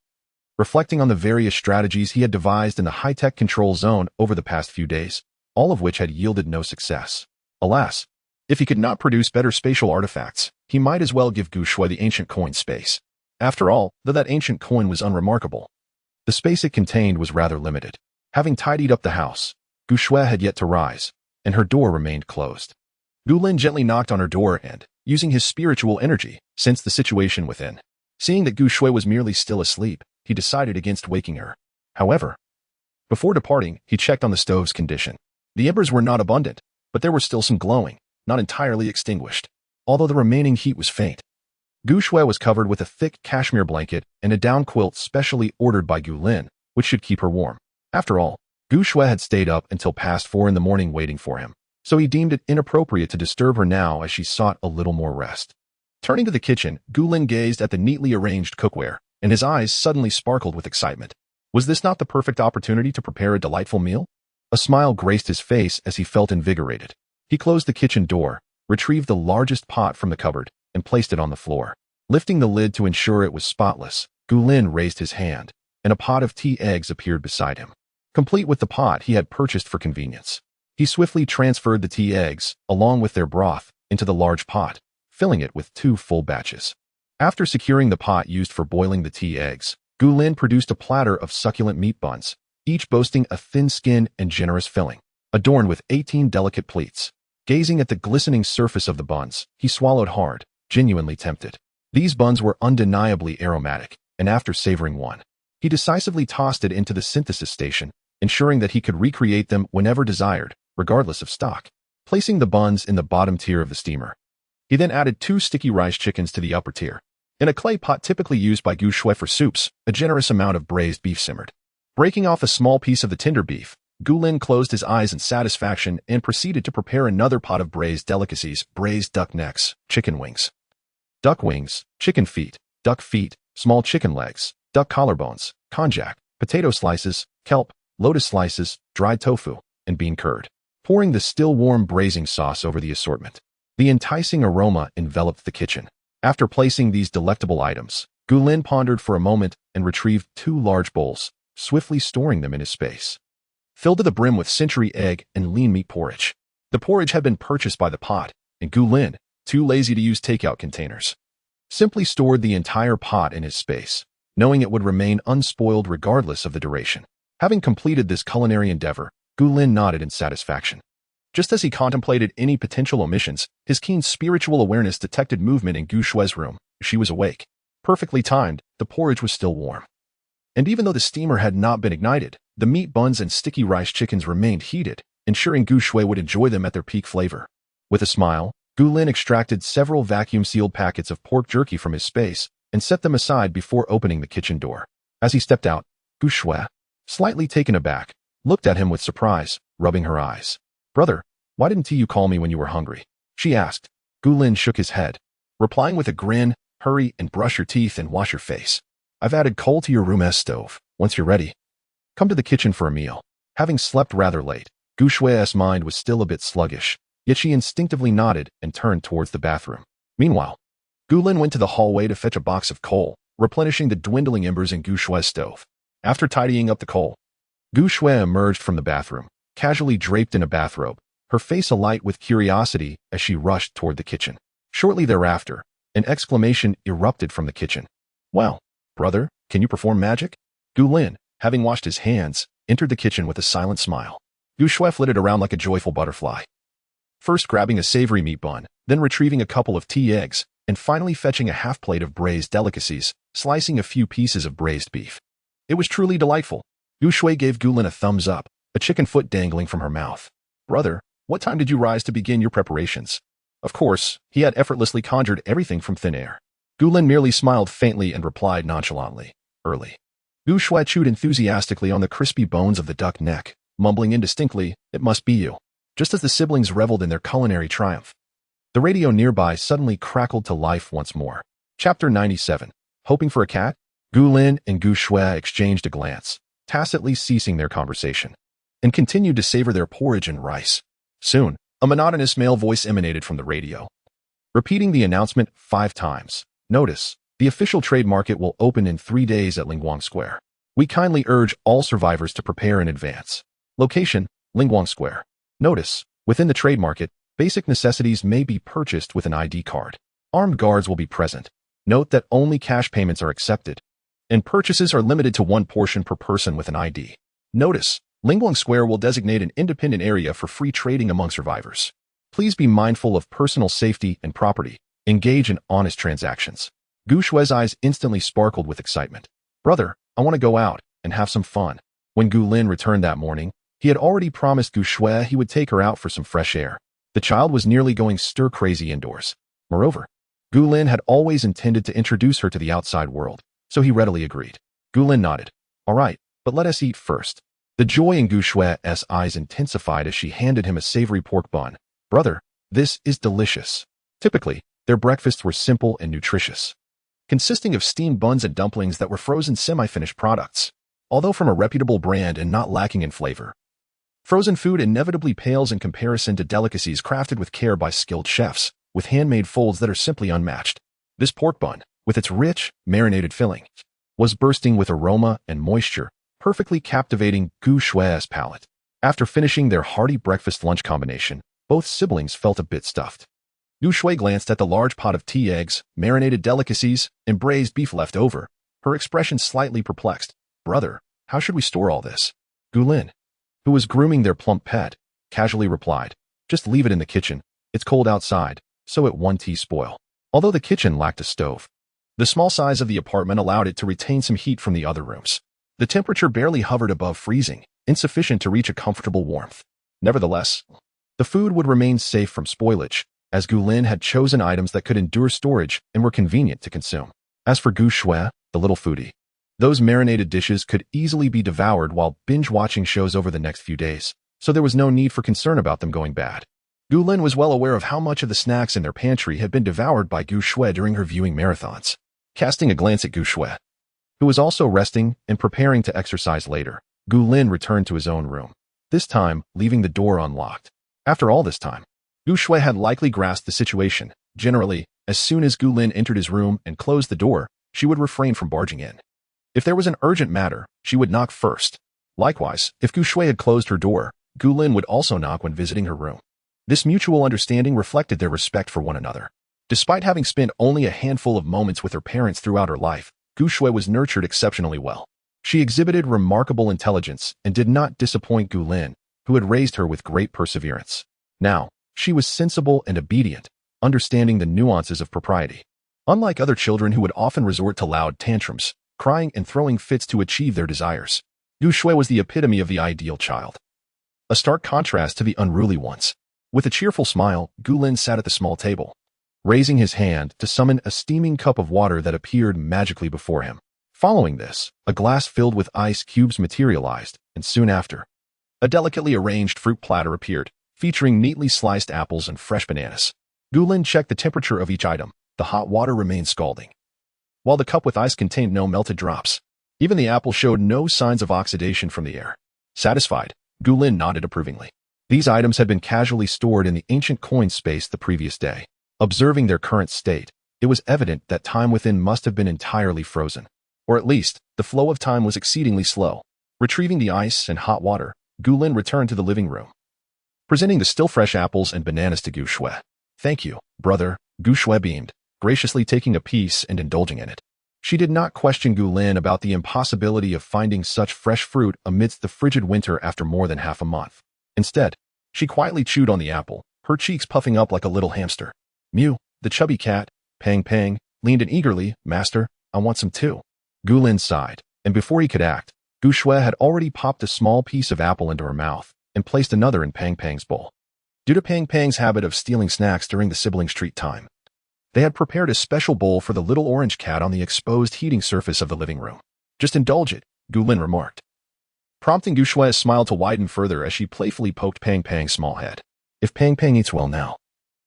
reflecting on the various strategies he had devised in the high-tech control zone over the past few days, all of which had yielded no success. Alas, if he could not produce better spatial artifacts, he might as well give Gu Shui the ancient coin space. After all, though that ancient coin was unremarkable, the space it contained was rather limited. Having tidied up the house, Gu Shui had yet to rise, and her door remained closed. Gu Lin gently knocked on her door and, using his spiritual energy, sensed the situation within. Seeing that Gu Shui was merely still asleep, he decided against waking her. However, before departing, he checked on the stove's condition. The embers were not abundant, but there were still some glowing, not entirely extinguished, although the remaining heat was faint. Gu Shui was covered with a thick cashmere blanket and a down quilt specially ordered by Gu Lin, which should keep her warm. After all, Gu Shui had stayed up until past 4 in the morning waiting for him, so he deemed it inappropriate to disturb her now as she sought a little more rest. Turning to the kitchen, Gu Lin gazed at the neatly arranged cookware, and his eyes suddenly sparkled with excitement. Was this not the perfect opportunity to prepare a delightful meal? A smile graced his face as he felt invigorated. He closed the kitchen door, retrieved the largest pot from the cupboard, and placed it on the floor. Lifting the lid to ensure it was spotless, Gu Lin raised his hand, and a pot of tea eggs appeared beside him, complete with the pot he had purchased for convenience. He swiftly transferred the tea eggs, along with their broth, into the large pot, filling it with 2 full batches. After securing the pot used for boiling the tea eggs, Gu Lin produced a platter of succulent meat buns, each boasting a thin skin and generous filling, adorned with 18 delicate pleats. Gazing at the glistening surface of the buns, he swallowed hard, genuinely tempted. These buns were undeniably aromatic, and after savoring one, He decisively tossed it into the synthesis station, ensuring that he could recreate them whenever desired, regardless of stock, placing the buns in the bottom tier of the steamer. He then added 2 sticky rice chickens to the upper tier. In a clay pot typically used by Gu Shui for soups, a generous amount of braised beef simmered. Breaking off a small piece of the tender beef, Gu Lin closed his eyes in satisfaction and proceeded to prepare another pot of braised delicacies: braised duck necks, chicken wings, chicken feet, duck feet, small chicken legs, duck collarbones, konjac, potato slices, kelp, lotus slices, dried tofu, and bean curd. Pouring the still warm braising sauce over the assortment, the enticing aroma enveloped the kitchen. After placing these delectable items, Gu Lin pondered for a moment and retrieved 2 large bowls, swiftly storing them in his space. Filled to the brim with century egg and lean meat porridge. The porridge had been purchased by the pot, and Gu Lin, too lazy to use takeout containers, simply stored the entire pot in his space, knowing it would remain unspoiled regardless of the duration. Having completed this culinary endeavor, Gu Lin nodded in satisfaction. Just as he contemplated any potential omissions, his keen spiritual awareness detected movement in Gu Shui's room. She was awake. Perfectly timed, the porridge was still warm. And even though the steamer had not been ignited, the meat buns and sticky rice chickens remained heated, ensuring Gu Shui would enjoy them at their peak flavor. With a smile, Gu Lin extracted several vacuum-sealed packets of pork jerky from his space and set them aside before opening the kitchen door. As he stepped out, Gu Shui, slightly taken aback, looked at him with surprise, rubbing her eyes. "Brother, why didn't you call me when you were hungry?" she asked. Gu Lin shook his head, replying with a grin, "Hurry and brush your teeth and wash your face. I've added coal to your room as stove. Once you're ready, come to the kitchen for a meal." Having slept rather late, Gu Shui's mind was still a bit sluggish, yet she instinctively nodded and turned towards the bathroom. Meanwhile, Gu Lin went to the hallway to fetch a box of coal, replenishing the dwindling embers in Gu Shui's stove. After tidying up the coal, Gu Shui emerged from the bathroom, casually draped in a bathrobe, her face alight with curiosity as she rushed toward the kitchen. Shortly thereafter, an exclamation erupted from the kitchen. "Well, brother, can you perform magic?" Gu Lin, having washed his hands, entered the kitchen with a silent smile. Gu Shui flitted around like a joyful butterfly, first grabbing a savory meat bun, then retrieving a couple of tea eggs, and finally fetching a half plate of braised delicacies, slicing a few pieces of braised beef. It was truly delightful. Gu Shui gave Gu Lin a thumbs up, a chicken foot dangling from her mouth. "Brother, what time did you rise to begin your preparations?" Of course, he had effortlessly conjured everything from thin air. Gu Lin merely smiled faintly and replied nonchalantly, "Early." Gu Shui chewed enthusiastically on the crispy bones of the duck neck, mumbling indistinctly, "It must be you." Just as the siblings reveled in their culinary triumph, the radio nearby suddenly crackled to life once more. Chapter 97. Hoping for a cat? Gu Lin and Gu Shui exchanged a glance, tacitly ceasing their conversation, and continued to savor their porridge and rice. Soon, a monotonous male voice emanated from the radio, repeating the announcement 5 times. "Notice, the official trade market will open in 3 days at Lingguang Square. We kindly urge all survivors to prepare in advance. Location, Lingguang Square. Notice, within the trade market, basic necessities may be purchased with an ID card. Armed guards will be present. Note that only cash payments are accepted, and purchases are limited to 1 portion per person with an ID. Notice, Lingguang Square will designate an independent area for free trading among survivors. Please be mindful of personal safety and property. Engage in honest transactions." Gu Shui's eyes instantly sparkled with excitement. "Brother, I want to go out and have some fun." When Gu Lin returned that morning, he had already promised Gu Shui he would take her out for some fresh air. The child was nearly going stir-crazy indoors. Moreover, Gu Lin had always intended to introduce her to the outside world, so he readily agreed. Gu Lin nodded. "All right, but let us eat first." The joy in Gu Shui's eyes intensified as she handed him a savory pork bun. "Brother, this is delicious." Typically, their breakfasts were simple and nutritious, consisting of steamed buns and dumplings that were frozen semi-finished products. Although from a reputable brand and not lacking in flavor, frozen food inevitably pales in comparison to delicacies crafted with care by skilled chefs, with handmade folds that are simply unmatched. This pork bun, with its rich, marinated filling, was bursting with aroma and moisture, perfectly captivating Gu Shui's palate. After finishing their hearty breakfast-lunch combination, both siblings felt a bit stuffed. Gu Shui glanced at the large pot of tea eggs, marinated delicacies, and braised beef left over, her expression slightly perplexed. "Brother, how should we store all this?" Gu Lin, who was grooming their plump pet, casually replied, "Just leave it in the kitchen. It's cold outside, so it won't spoil." Although the kitchen lacked a stove, the small size of the apartment allowed it to retain some heat from the other rooms. The temperature barely hovered above freezing, insufficient to reach a comfortable warmth. Nevertheless, the food would remain safe from spoilage, as Gu Lin had chosen items that could endure storage and were convenient to consume. As for Gu Shui, the little foodie, those marinated dishes could easily be devoured while binge-watching shows over the next few days, so there was no need for concern about them going bad. Gu Lin was well aware of how much of the snacks in their pantry had been devoured by Gu Shui during her viewing marathons. Casting a glance at Gu Shui, who was also resting and preparing to exercise later, Gu Lin returned to his own room, this time leaving the door unlocked. After all this time, Gu Shui had likely grasped the situation. Generally, as soon as Gu Lin entered his room and closed the door, she would refrain from barging in. If there was an urgent matter, she would knock first. Likewise, if Gu Shui had closed her door, Gu Lin would also knock when visiting her room. This mutual understanding reflected their respect for one another. Despite having spent only a handful of moments with her parents throughout her life, Gu Shui was nurtured exceptionally well. She exhibited remarkable intelligence and did not disappoint Gu Lin, who had raised her with great perseverance. Now, she was sensible and obedient, understanding the nuances of propriety. Unlike other children who would often resort to loud tantrums, crying and throwing fits to achieve their desires, Gu Shui was the epitome of the ideal child. A stark contrast to the unruly ones. With a cheerful smile, Gu Lin sat at the small table, raising his hand to summon a steaming cup of water that appeared magically before him. Following this, a glass filled with ice cubes materialized, and soon after, a delicately arranged fruit platter appeared, featuring neatly sliced apples and fresh bananas. Gu Lin checked the temperature of each item. The hot water remained scalding, while the cup with ice contained no melted drops. Even the apple showed no signs of oxidation from the air. Satisfied, Gu Lin nodded approvingly. These items had been casually stored in the ancient coin space the previous day. Observing their current state, it was evident that time within must have been entirely frozen. Or at least, the flow of time was exceedingly slow. Retrieving the ice and hot water, Gu Lin returned to the living room, presenting the still fresh apples and bananas to Gu Shui. "Thank you, brother," Gu Shui beamed, graciously taking a piece and indulging in it. She did not question Gu Lin about the impossibility of finding such fresh fruit amidst the frigid winter after more than half a month. Instead, she quietly chewed on the apple, her cheeks puffing up like a little hamster. Mew, the chubby cat, Pang Pang, leaned in eagerly. "Master, I want some too." Gu Lin sighed, and before he could act, Gu Shui had already popped a small piece of apple into her mouth and placed another in Pang Pang's bowl. Due to Pang Pang's habit of stealing snacks during the siblings' treat time, they had prepared a special bowl for the little orange cat on the exposed heating surface of the living room. "Just indulge it," Gu Lin remarked, prompting Gu Shui's smile to widen further as she playfully poked Pang Pang's small head. "If Pang Pang eats well now,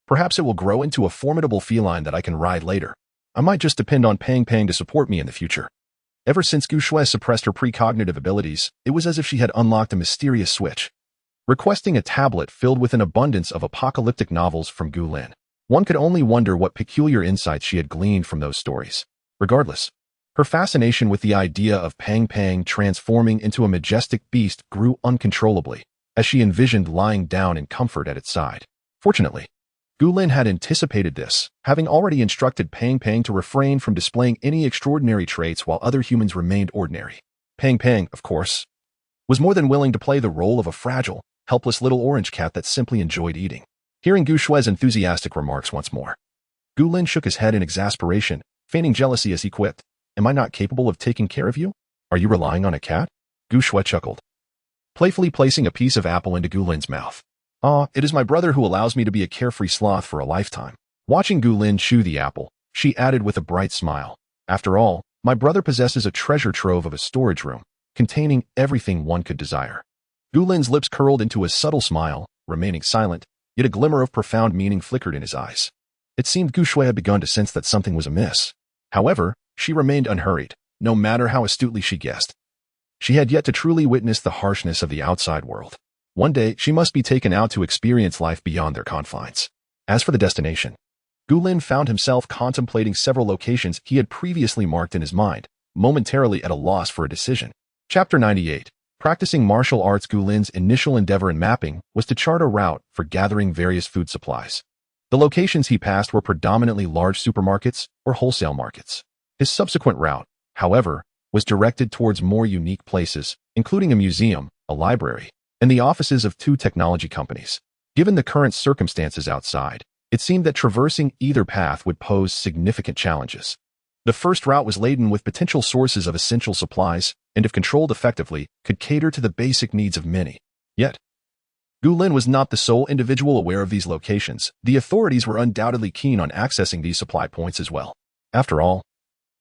perhaps it will grow into a formidable feline that I can ride later. I might just depend on Pang Pang to support me in the future." Ever since Gu Shui suppressed her precognitive abilities, it was as if she had unlocked a mysterious switch, requesting a tablet filled with an abundance of apocalyptic novels from Gu Lin. One could only wonder what peculiar insights she had gleaned from those stories. Regardless, her fascination with the idea of Pang Pang transforming into a majestic beast grew uncontrollably, as she envisioned lying down in comfort at its side. Fortunately, Gu Lin had anticipated this, having already instructed Pang Pang to refrain from displaying any extraordinary traits while other humans remained ordinary. Pang Pang, of course, was more than willing to play the role of a fragile, helpless little orange cat that simply enjoyed eating. Hearing Gu Shui's enthusiastic remarks once more, Gu Lin shook his head in exasperation, feigning jealousy as he quipped, "Am I not capable of taking care of you? Are you relying on a cat?" Gu Shui chuckled, playfully placing a piece of apple into Gu Lin's mouth. "Ah, it is my brother who allows me to be a carefree sloth for a lifetime." Watching Gu Lin chew the apple, she added with a bright smile, "After all, my brother possesses a treasure trove of a storage room, containing everything one could desire." Gu Lin's lips curled into a subtle smile, remaining silent, yet a glimmer of profound meaning flickered in his eyes. It seemed Gu Shui had begun to sense that something was amiss. However, she remained unhurried, no matter how astutely she guessed. She had yet to truly witness the harshness of the outside world. One day, she must be taken out to experience life beyond their confines. As for the destination, Gu Lin found himself contemplating several locations he had previously marked in his mind, momentarily at a loss for a decision. Chapter 98. Practicing martial arts. Gu Lin's initial endeavor in mapping was to chart a route for gathering various food supplies. The locations he passed were predominantly large supermarkets or wholesale markets. His subsequent route, however, was directed towards more unique places, including a museum, a library, and the offices of 2 technology companies. Given the current circumstances outside, it seemed that traversing either path would pose significant challenges. The first route was laden with potential sources of essential supplies, and if controlled effectively, could cater to the basic needs of many. Yet, Gu Lin was not the sole individual aware of these locations. The authorities were undoubtedly keen on accessing these supply points as well. After all,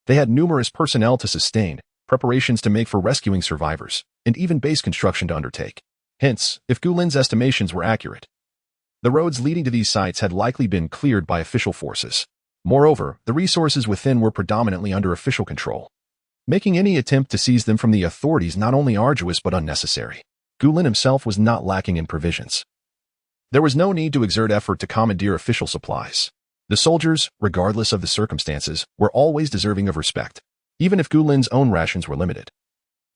they had numerous personnel to sustain, preparations to make for rescuing survivors, and even base construction to undertake. Hence, if Gu Lin's estimations were accurate, the roads leading to these sites had likely been cleared by official forces. Moreover, the resources within were predominantly under official control, making any attempt to seize them from the authorities not only arduous but unnecessary. Gu Lin himself was not lacking in provisions. There was no need to exert effort to commandeer official supplies. The soldiers, regardless of the circumstances, were always deserving of respect, even if Gu Lin's own rations were limited.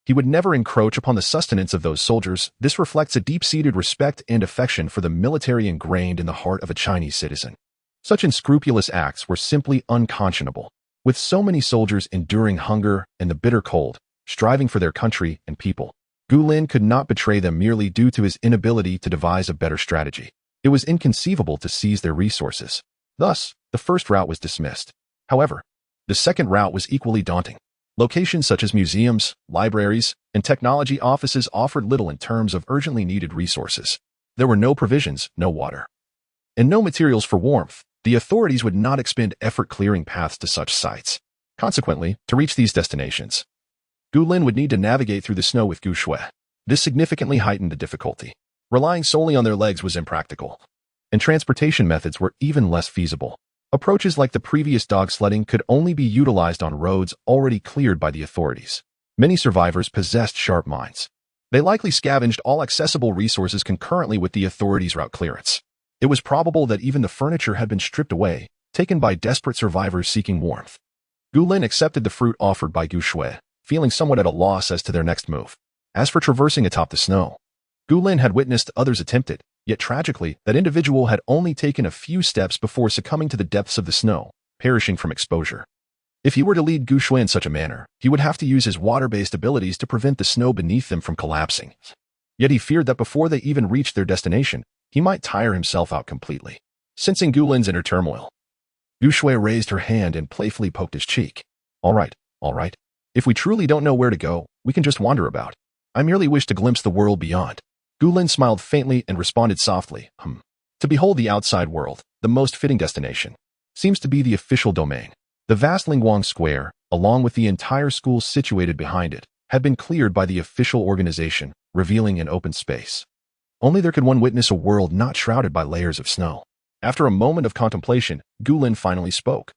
He would never encroach upon the sustenance of those soldiers. This reflects a deep-seated respect and affection for the military ingrained in the heart of a Chinese citizen. Such unscrupulous acts were simply unconscionable. With so many soldiers enduring hunger and the bitter cold, striving for their country and people, Gu Lin could not betray them merely due to his inability to devise a better strategy. It was inconceivable to seize their resources. Thus, the first route was dismissed. However, the second route was equally daunting. Locations such as museums, libraries, and technology offices offered little in terms of urgently needed resources. There were no provisions, no water, and no materials for warmth. The authorities would not expend effort clearing paths to such sites. Consequently, to reach these destinations, Gu Lin would need to navigate through the snow with Gu Shui. This significantly heightened the difficulty. Relying solely on their legs was impractical, and transportation methods were even less feasible. Approaches like the previous dog sledding could only be utilized on roads already cleared by the authorities. Many survivors possessed sharp minds. They likely scavenged all accessible resources concurrently with the authorities' route clearance. It was probable that even the furniture had been stripped away, taken by desperate survivors seeking warmth. Gu Lin accepted the fruit offered by Gu Shui, feeling somewhat at a loss as to their next move. As for traversing atop the snow, Gu Lin had witnessed others attempt it, yet tragically, that individual had only taken a few steps before succumbing to the depths of the snow, perishing from exposure. If he were to lead Gu Shui in such a manner, he would have to use his water-based abilities to prevent the snow beneath them from collapsing. Yet he feared that before they even reached their destination, he might tire himself out completely. Sensing Gu Lin's inner turmoil, Gu Shui raised her hand and playfully poked his cheek. All right. If we truly don't know where to go, we can just wander about. I merely wish to glimpse the world beyond. Gu Lin smiled faintly and responded softly, To behold the outside world, the most fitting destination, seems to be the official domain. The vast Lingguang Square, along with the entire school situated behind it, had been cleared by the official organization, revealing an open space. Only there could one witness a world not shrouded by layers of snow. After a moment of contemplation, Gu Lin finally spoke.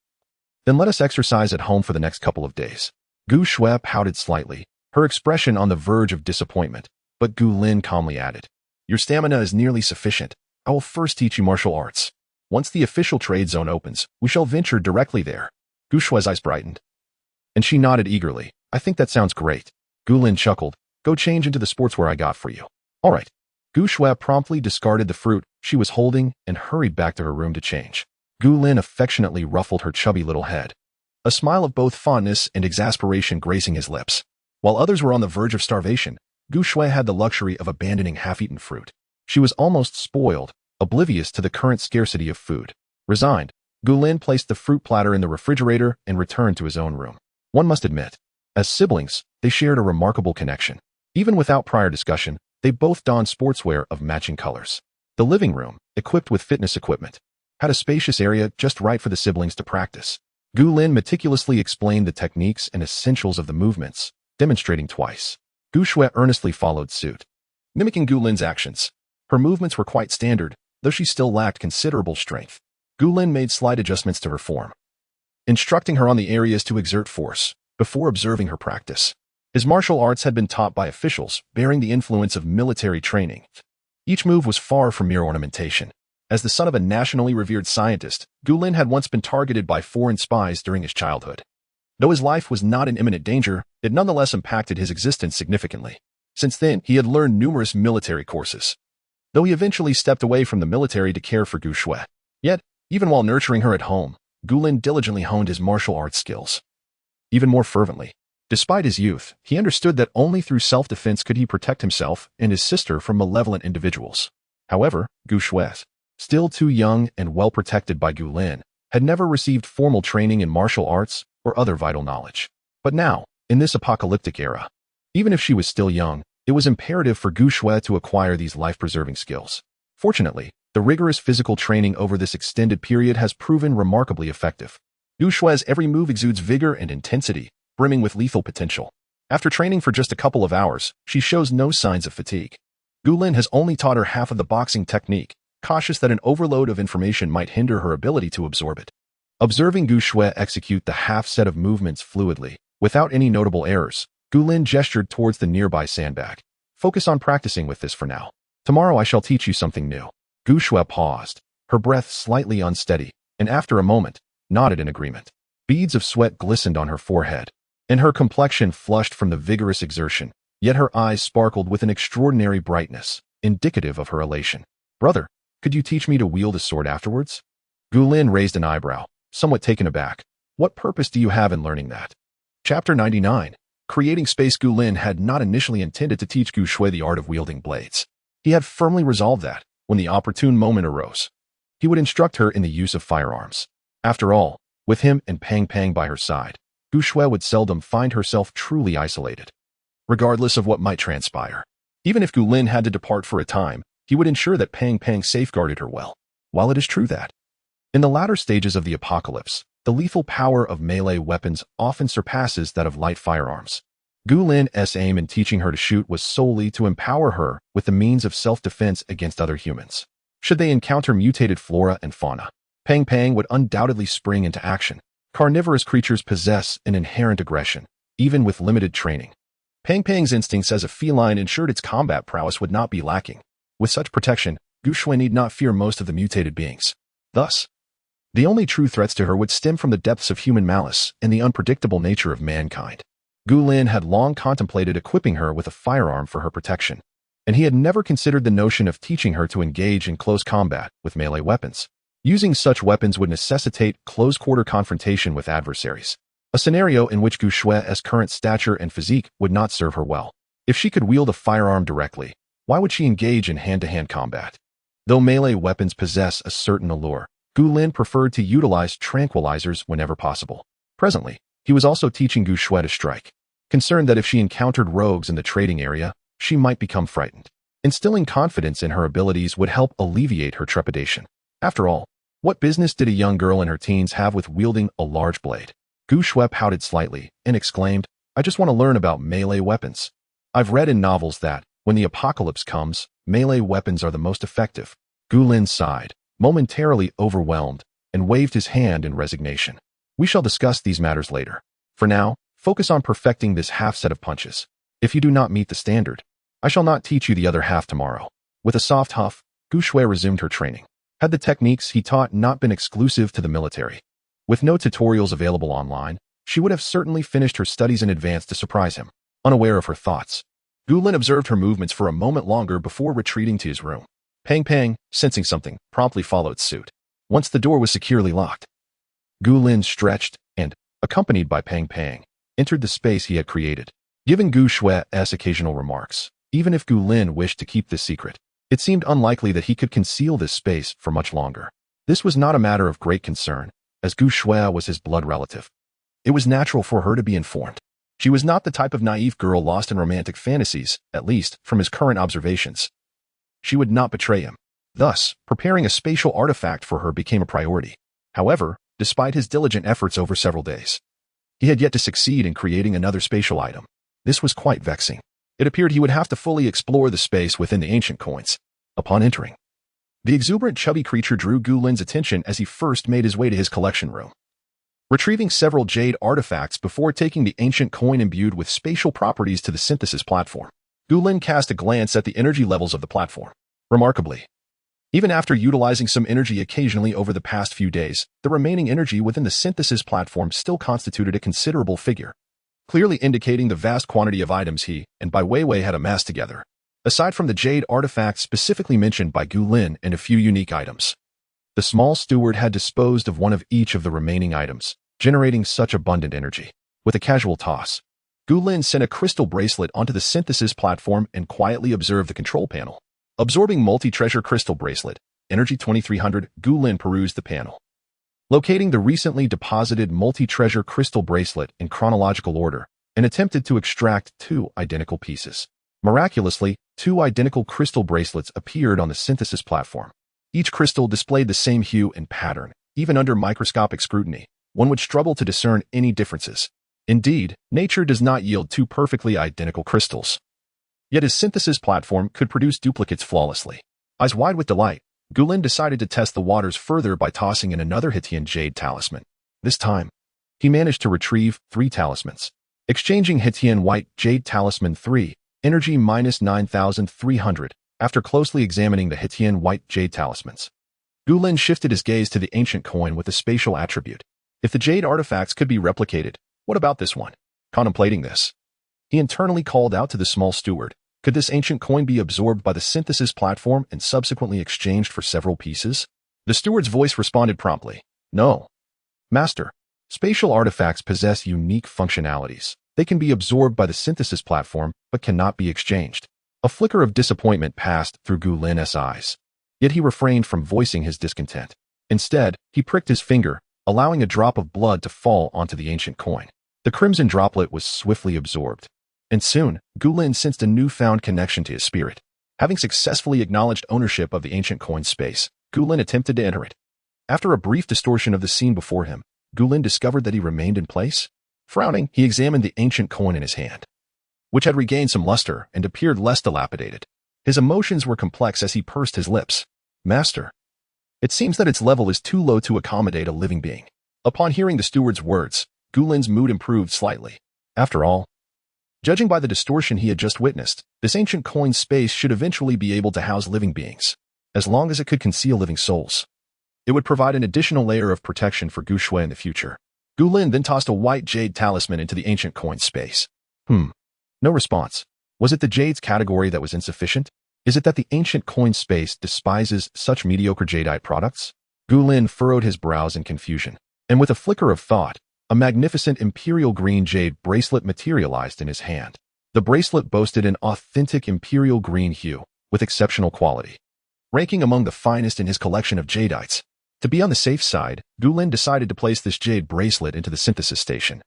Then let us exercise at home for the next couple of days. Gu Shui pouted slightly, her expression on the verge of disappointment, but Gu Lin calmly added, Your stamina is nearly sufficient. I will first teach you martial arts. Once the official trade zone opens, we shall venture directly there. Gu Shui's eyes brightened, and she nodded eagerly. I think that sounds great. Gu Lin chuckled. Go change into the sportswear I got for you. All right. Gu Shui promptly discarded the fruit she was holding and hurried back to her room to change. Gu Lin affectionately ruffled her chubby little head, a smile of both fondness and exasperation gracing his lips. While others were on the verge of starvation, Gu Shui had the luxury of abandoning half-eaten fruit. She was almost spoiled, oblivious to the current scarcity of food. Resigned, Gu Lin placed the fruit platter in the refrigerator and returned to his own room. One must admit, as siblings, they shared a remarkable connection. Even without prior discussion, they both donned sportswear of matching colors. The living room, equipped with fitness equipment, had a spacious area just right for the siblings to practice. Gu Lin meticulously explained the techniques and essentials of the movements, demonstrating twice. Gu Shui earnestly followed suit, mimicking Gu Lin's actions. Her movements were quite standard, though she still lacked considerable strength. Gu Lin made slight adjustments to her form, instructing her on the areas to exert force, before observing her practice. His martial arts had been taught by officials, bearing the influence of military training. Each move was far from mere ornamentation. As the son of a nationally revered scientist, Gu Lin had once been targeted by foreign spies during his childhood. Though his life was not in imminent danger, it nonetheless impacted his existence significantly. Since then, he had learned numerous military courses, though he eventually stepped away from the military to care for Gu Shui. Yet, even while nurturing her at home, Gu Lin diligently honed his martial arts skills even more fervently. Despite his youth, he understood that only through self-defense could he protect himself and his sister from malevolent individuals. However, Gu Shui, still too young and well protected by Gu Lin, had never received formal training in martial arts or other vital knowledge. But now, in this apocalyptic era, Even if she was still young, it was imperative for Gu Shui to acquire these life-preserving skills. Fortunately, the rigorous physical training over this extended period has proven remarkably effective. Gu Shui's every move exudes vigor and intensity, brimming with lethal potential. After training for just a couple of hours, she shows no signs of fatigue. Gu Lin has only taught her half of the boxing technique, cautious that an overload of information might hinder her ability to absorb it. Observing Gu Shui execute the half set of movements fluidly, without any notable errors, Gu Lin gestured towards the nearby sandbag. Focus on practicing with this for now. Tomorrow I shall teach you something new. Gu Shui paused, her breath slightly unsteady, and after a moment, nodded in agreement. Beads of sweat glistened on her forehead, and her complexion flushed from the vigorous exertion, yet her eyes sparkled with an extraordinary brightness, indicative of her elation. Brother, could you teach me to wield a sword afterwards? Gu Lin raised an eyebrow, somewhat taken aback. What purpose do you have in learning that? Chapter 99. Creating space. Gu Lin had not initially intended to teach Gu Shui the art of wielding blades. He had firmly resolved that, when the opportune moment arose, he would instruct her in the use of firearms. After all, with him and Pang Pang by her side, Gu Shui would seldom find herself truly isolated. Regardless of what might transpire, even if Gu Lin had to depart for a time, he would ensure that Pang Pang safeguarded her well. While it is true that, in the latter stages of the apocalypse, the lethal power of melee weapons often surpasses that of light firearms, Gu Lin's aim in teaching her to shoot was solely to empower her with the means of self-defense against other humans. Should they encounter mutated flora and fauna, Pang Pang would undoubtedly spring into action. Carnivorous creatures possess an inherent aggression, even with limited training. Pang Pang's instincts as a feline ensured its combat prowess would not be lacking. With such protection, Gu Shui need not fear most of the mutated beings. Thus, the only true threats to her would stem from the depths of human malice and the unpredictable nature of mankind. Gu Lin had long contemplated equipping her with a firearm for her protection, and he had never considered the notion of teaching her to engage in close combat with melee weapons. Using such weapons would necessitate close-quarter confrontation with adversaries, a scenario in which Gu Shui's current stature and physique would not serve her well. If she could wield a firearm directly, why would she engage in hand-to-hand combat? Though melee weapons possess a certain allure, Gu Lin preferred to utilize tranquilizers whenever possible. Presently, he was also teaching Gu Shui to strike, concerned that if she encountered rogues in the trading area, she might become frightened. Instilling confidence in her abilities would help alleviate her trepidation. After all, what business did a young girl in her teens have with wielding a large blade? Gu Shui pouted slightly and exclaimed, I just want to learn about melee weapons. I've read in novels that, when the apocalypse comes, melee weapons are the most effective. Gu Lin sighed, momentarily overwhelmed, and waved his hand in resignation. We shall discuss these matters later. For now, focus on perfecting this half set of punches. If you do not meet the standard, I shall not teach you the other half tomorrow. With a soft huff, Gu Shui resumed her training. Had the techniques he taught not been exclusive to the military, with no tutorials available online, she would have certainly finished her studies in advance to surprise him. Unaware of her thoughts, Gu Lin observed her movements for a moment longer before retreating to his room. Pang Pang, sensing something, promptly followed suit. Once the door was securely locked, Gu Lin stretched and, accompanied by Pang Pang, entered the space he had created. Given Gu Shui's occasional remarks, even if Gu Lin wished to keep this secret, it seemed unlikely that he could conceal this space for much longer. This was not a matter of great concern, as Gu Shui was his blood relative. It was natural for her to be informed. She was not the type of naive girl lost in romantic fantasies, at least from his current observations. She would not betray him. Thus, preparing a spatial artifact for her became a priority. However, despite his diligent efforts over several days, he had yet to succeed in creating another spatial item. This was quite vexing. It appeared he would have to fully explore the space within the ancient coins. Upon entering, the exuberant chubby creature drew Gu Lin's attention as he first made his way to his collection room. Retrieving several jade artifacts before taking the ancient coin imbued with spatial properties to the synthesis platform, Gu Lin cast a glance at the energy levels of the platform. Remarkably, even after utilizing some energy occasionally over the past few days, the remaining energy within the synthesis platform still constituted a considerable figure, clearly indicating the vast quantity of items he and Bai Weiwei had amassed together. Aside from the jade artifacts specifically mentioned by Gu Lin and a few unique items, the small steward had disposed of one of each of the remaining items, generating such abundant energy. With a casual toss, Gu Lin sent a crystal bracelet onto the synthesis platform and quietly observed the control panel. Absorbing multi-treasure crystal bracelet, energy 2300, Gu Lin perused the panel. Locating the recently deposited multi-treasure crystal bracelet in chronological order, and attempted to extract 2 identical pieces. Miraculously, 2 identical crystal bracelets appeared on the synthesis platform. Each crystal displayed the same hue and pattern. Even under microscopic scrutiny, one would struggle to discern any differences. Indeed, nature does not yield 2 perfectly identical crystals. Yet his synthesis platform could produce duplicates flawlessly. Eyes wide with delight, Gulin decided to test the waters further by tossing in another Hittian jade talisman. This time, he managed to retrieve 3 talismans. Exchanging Hittian white jade talisman 3, energy minus 9,300, after closely examining the Hittian white jade talismans. Gulin shifted his gaze to the ancient coin with the spatial attribute. If the jade artifacts could be replicated, what about this one? Contemplating this, he internally called out to the small steward. Could this ancient coin be absorbed by the synthesis platform and subsequently exchanged for several pieces? The steward's voice responded promptly. No. Master, spatial artifacts possess unique functionalities. They can be absorbed by the synthesis platform, but cannot be exchanged. A flicker of disappointment passed through Gulin's eyes. Yet he refrained from voicing his discontent. Instead, he pricked his finger, allowing a drop of blood to fall onto the ancient coin. The crimson droplet was swiftly absorbed. And soon, Gulin sensed a newfound connection to his spirit. Having successfully acknowledged ownership of the ancient coin's space, Gulin attempted to enter it. After a brief distortion of the scene before him, Gulin discovered that he remained in place. Frowning, he examined the ancient coin in his hand, which had regained some luster and appeared less dilapidated. His emotions were complex as he pursed his lips. Master, it seems that its level is too low to accommodate a living being. Upon hearing the steward's words, Gulin's mood improved slightly. After all, judging by the distortion he had just witnessed, this ancient coin's space should eventually be able to house living beings, as long as it could conceal living souls. It would provide an additional layer of protection for Gushui in the future. Gulin then tossed a white jade talisman into the ancient coin's space. No response. Was it the jade's category that was insufficient? Is it that the ancient coin space despises such mediocre jadeite products? Gulin furrowed his brows in confusion, and with a flicker of thought, a magnificent imperial green jade bracelet materialized in his hand. The bracelet boasted an authentic imperial green hue, with exceptional quality, ranking among the finest in his collection of jadeites. To be on the safe side, Gulin decided to place this jade bracelet into the synthesis station,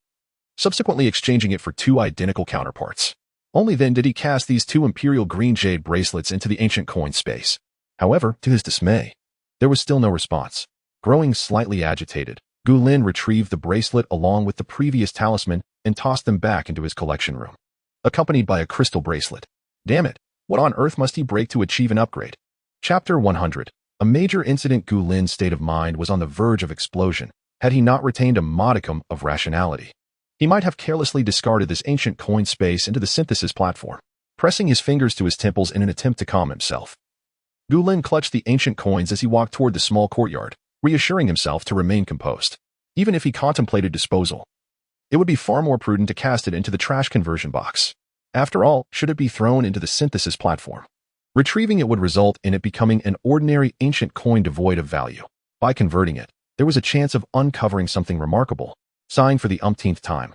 subsequently exchanging it for 2 identical counterparts. Only then did he cast these 2 imperial green jade bracelets into the ancient coin space. However, to his dismay, there was still no response. Growing slightly agitated, Gulin retrieved the bracelet along with the previous talisman and tossed them back into his collection room, accompanied by a crystal bracelet. Damn it, what on earth must he break to achieve an upgrade? Chapter 100. A major incident. Gulin's state of mind was on the verge of explosion, had he not retained a modicum of rationality. He might have carelessly discarded this ancient coin space into the synthesis platform, pressing his fingers to his temples in an attempt to calm himself. Gulin clutched the ancient coins as he walked toward the small courtyard, reassuring himself to remain composed. Even if he contemplated disposal, it would be far more prudent to cast it into the trash conversion box. After all, should it be thrown into the synthesis platform, retrieving it would result in it becoming an ordinary ancient coin devoid of value. By converting it, there was a chance of uncovering something remarkable. Sighing for the umpteenth time,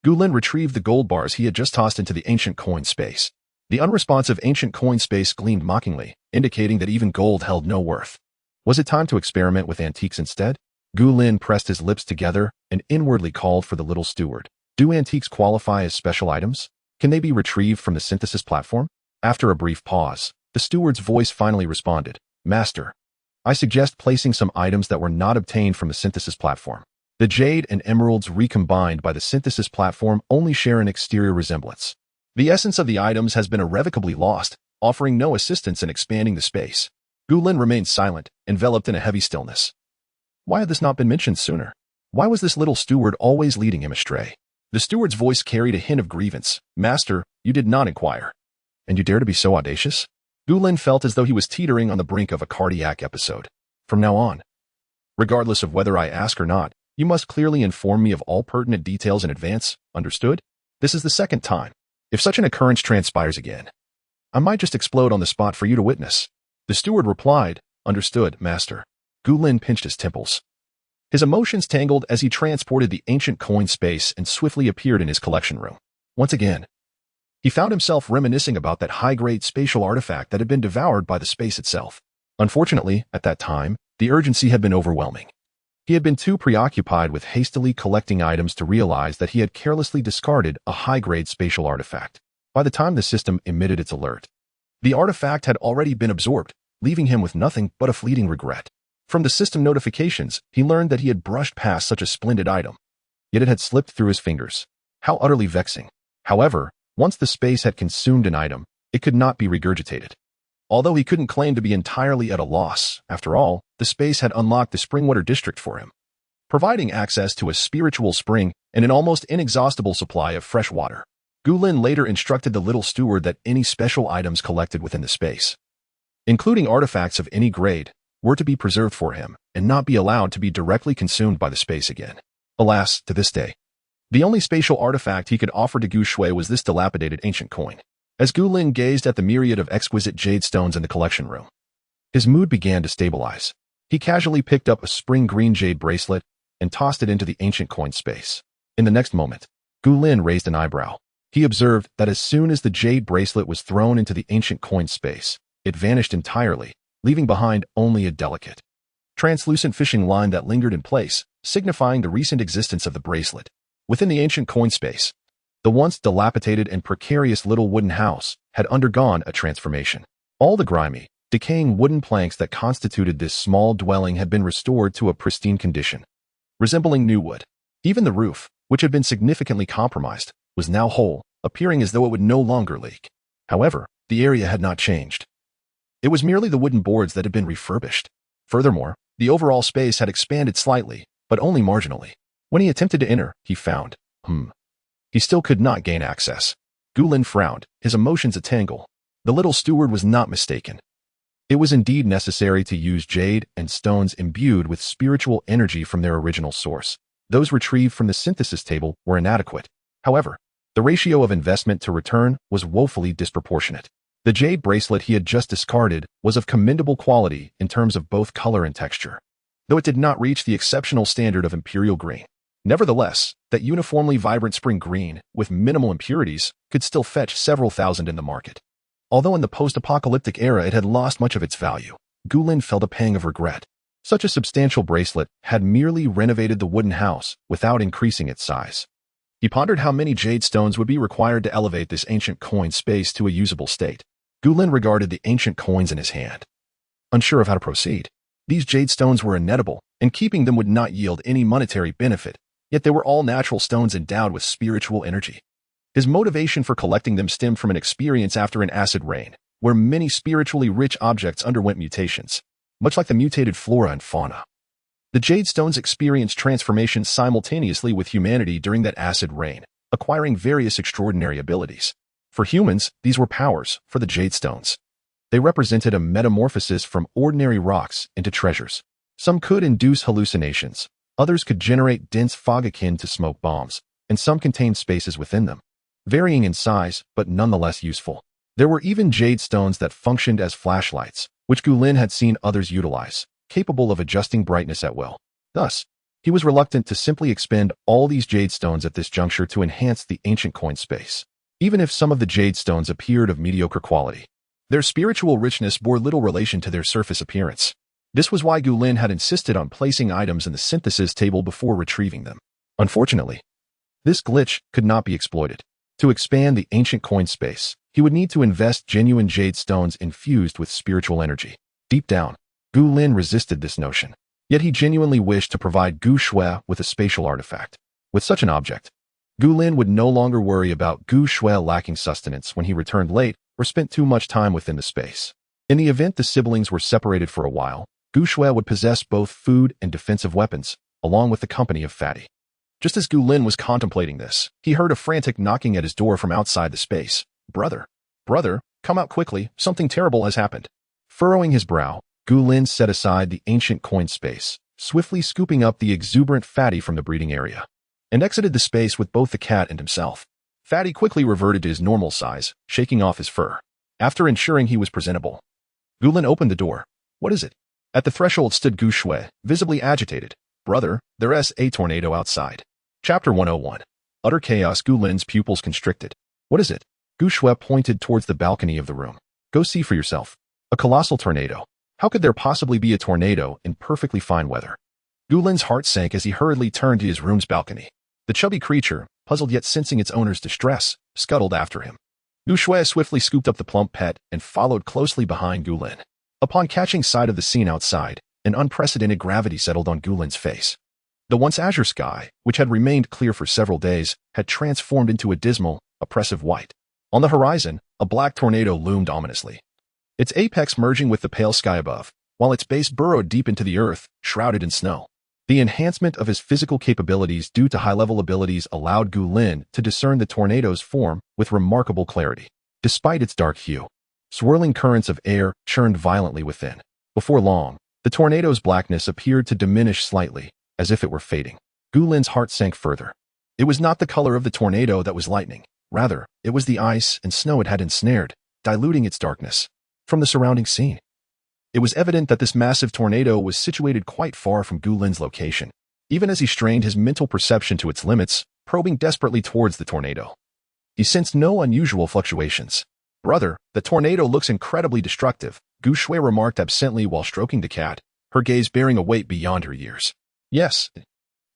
Gulin retrieved the gold bars he had just tossed into the ancient coin space. The unresponsive ancient coin space gleamed mockingly, indicating that even gold held no worth. Was it time to experiment with antiques instead? Gulin pressed his lips together and inwardly called for the little steward. Do antiques qualify as special items? Can they be retrieved from the synthesis platform? After a brief pause, the steward's voice finally responded. Master, I suggest placing some items that were not obtained from the synthesis platform. The jade and emeralds recombined by the synthesis platform only share an exterior resemblance. The essence of the items has been irrevocably lost, offering no assistance in expanding the space. Gulin remained silent, enveloped in a heavy stillness. Why had this not been mentioned sooner? Why was this little steward always leading him astray? The steward's voice carried a hint of grievance. Master, you did not inquire. And you dare to be so audacious? Gulin felt as though he was teetering on the brink of a cardiac episode. From now on, regardless of whether I ask or not, you must clearly inform me of all pertinent details in advance, understood? This is the 2nd time. If such an occurrence transpires again, I might just explode on the spot for you to witness. The steward replied, Understood, master. Gulin pinched his temples. His emotions tangled as he transported the ancient coin space and swiftly appeared in his collection room. Once again, he found himself reminiscing about that high-grade spatial artifact that had been devoured by the space itself. Unfortunately, at that time, the urgency had been overwhelming. He had been too preoccupied with hastily collecting items to realize that he had carelessly discarded a high-grade spatial artifact. By the time the system emitted its alert, the artifact had already been absorbed, leaving him with nothing but a fleeting regret. From the system notifications, he learned that he had brushed past such a splendid item, yet it had slipped through his fingers. How utterly vexing. However, once the space had consumed an item, it could not be regurgitated. Although he couldn't claim to be entirely at a loss, after all, the space had unlocked the Springwater District for him, providing access to a spiritual spring and an almost inexhaustible supply of fresh water. Gulin later instructed the little steward that any special items collected within the space, including artifacts of any grade, were to be preserved for him and not be allowed to be directly consumed by the space again. Alas, to this day, the only spatial artifact he could offer to Gu Shui was this dilapidated ancient coin. As Gulin gazed at the myriad of exquisite jade stones in the collection room, his mood began to stabilize. He casually picked up a spring green jade bracelet and tossed it into the ancient coin space. In the next moment, Gulin raised an eyebrow. He observed that as soon as the jade bracelet was thrown into the ancient coin space, it vanished entirely, leaving behind only a delicate, translucent fishing line that lingered in place, signifying the recent existence of the bracelet. Within the ancient coin space, the once dilapidated and precarious little wooden house had undergone a transformation. All the grimy, decaying wooden planks that constituted this small dwelling had been restored to a pristine condition, resembling new wood. Even the roof, which had been significantly compromised, was now whole, appearing as though it would no longer leak. However, the area had not changed. It was merely the wooden boards that had been refurbished. Furthermore, the overall space had expanded slightly, but only marginally. When he attempted to enter, he found, he still could not gain access. Gulin frowned, his emotions a tangle. The little steward was not mistaken. It was indeed necessary to use jade and stones imbued with spiritual energy from their original source. Those retrieved from the synthesis table were inadequate. However, the ratio of investment to return was woefully disproportionate. The jade bracelet he had just discarded was of commendable quality in terms of both color and texture, though it did not reach the exceptional standard of imperial green. Nevertheless, that uniformly vibrant spring green, with minimal impurities, could still fetch several thousand in the market. Although in the post-apocalyptic era it had lost much of its value, Gulin felt a pang of regret. Such a substantial bracelet had merely renovated the wooden house without increasing its size. He pondered how many jade stones would be required to elevate this ancient coin space to a usable state. Gulin regarded the ancient coins in his hand, unsure of how to proceed. These jade stones were inedible, and keeping them would not yield any monetary benefit, yet they were all natural stones endowed with spiritual energy. His motivation for collecting them stemmed from an experience after an acid rain, where many spiritually rich objects underwent mutations, much like the mutated flora and fauna. The jade stones experienced transformations simultaneously with humanity during that acid rain, acquiring various extraordinary abilities. For humans, these were powers. For the jade stones, they represented a metamorphosis from ordinary rocks into treasures. Some could induce hallucinations, others could generate dense fog akin to smoke bombs, and some contained spaces within them, varying in size but nonetheless useful. There were even jade stones that functioned as flashlights, which Gulin had seen others utilize, capable of adjusting brightness at will. Thus, he was reluctant to simply expend all these jade stones at this juncture to enhance the ancient coin space. Even if some of the jade stones appeared of mediocre quality, their spiritual richness bore little relation to their surface appearance. This was why Gulin had insisted on placing items in the synthesis table before retrieving them. Unfortunately, this glitch could not be exploited. To expand the ancient coin space, he would need to invest genuine jade stones infused with spiritual energy. Deep down, Gulin resisted this notion, yet he genuinely wished to provide Gu Shui with a spatial artifact. With such an object, Gulin would no longer worry about Gu Shui lacking sustenance when he returned late or spent too much time within the space. In the event the siblings were separated for a while, Gu Shui would possess both food and defensive weapons, along with the company of Fatty. Just as Gulin was contemplating this, he heard a frantic knocking at his door from outside the space. Brother, come out quickly, something terrible has happened. Furrowing his brow, Gulin set aside the ancient coin space, swiftly scooping up the exuberant Fatty from the breeding area, and exited the space with both the cat and himself. Fatty quickly reverted to his normal size, shaking off his fur. After ensuring he was presentable, Gulin opened the door. What is it? At the threshold stood Gu Shui, visibly agitated. Brother, there's a tornado outside. Chapter 101. Utter chaos. Gulin's pupils constricted. What is it? Gu Shui pointed towards the balcony of the room. Go see for yourself. A colossal tornado. How could there possibly be a tornado in perfectly fine weather? Gu Lin's heart sank as he hurriedly turned to his room's balcony. The chubby creature, puzzled yet sensing its owner's distress, scuttled after him. Gu Shui swiftly scooped up the plump pet and followed closely behind Gu Lin. Upon catching sight of the scene outside, an unprecedented gravity settled on Gu Lin's face. The once azure sky, which had remained clear for several days, had transformed into a dismal, oppressive white. On the horizon, a black tornado loomed ominously, its apex merging with the pale sky above, while its base burrowed deep into the earth, shrouded in snow. The enhancement of his physical capabilities due to high-level abilities allowed Gu Lin to discern the tornado's form with remarkable clarity. Despite its dark hue, swirling currents of air churned violently within. Before long, the tornado's blackness appeared to diminish slightly, as if it were fading. Gu Lin's heart sank further. It was not the color of the tornado that was lightning. Rather, it was the ice and snow it had ensnared, diluting its darkness from the surrounding scene. It was evident that this massive tornado was situated quite far from Gu Lin's location, even as he strained his mental perception to its limits, probing desperately towards the tornado. He sensed no unusual fluctuations. "Brother, the tornado looks incredibly destructive," Gu Shui remarked absently while stroking the cat, her gaze bearing a weight beyond her years. "Yes,"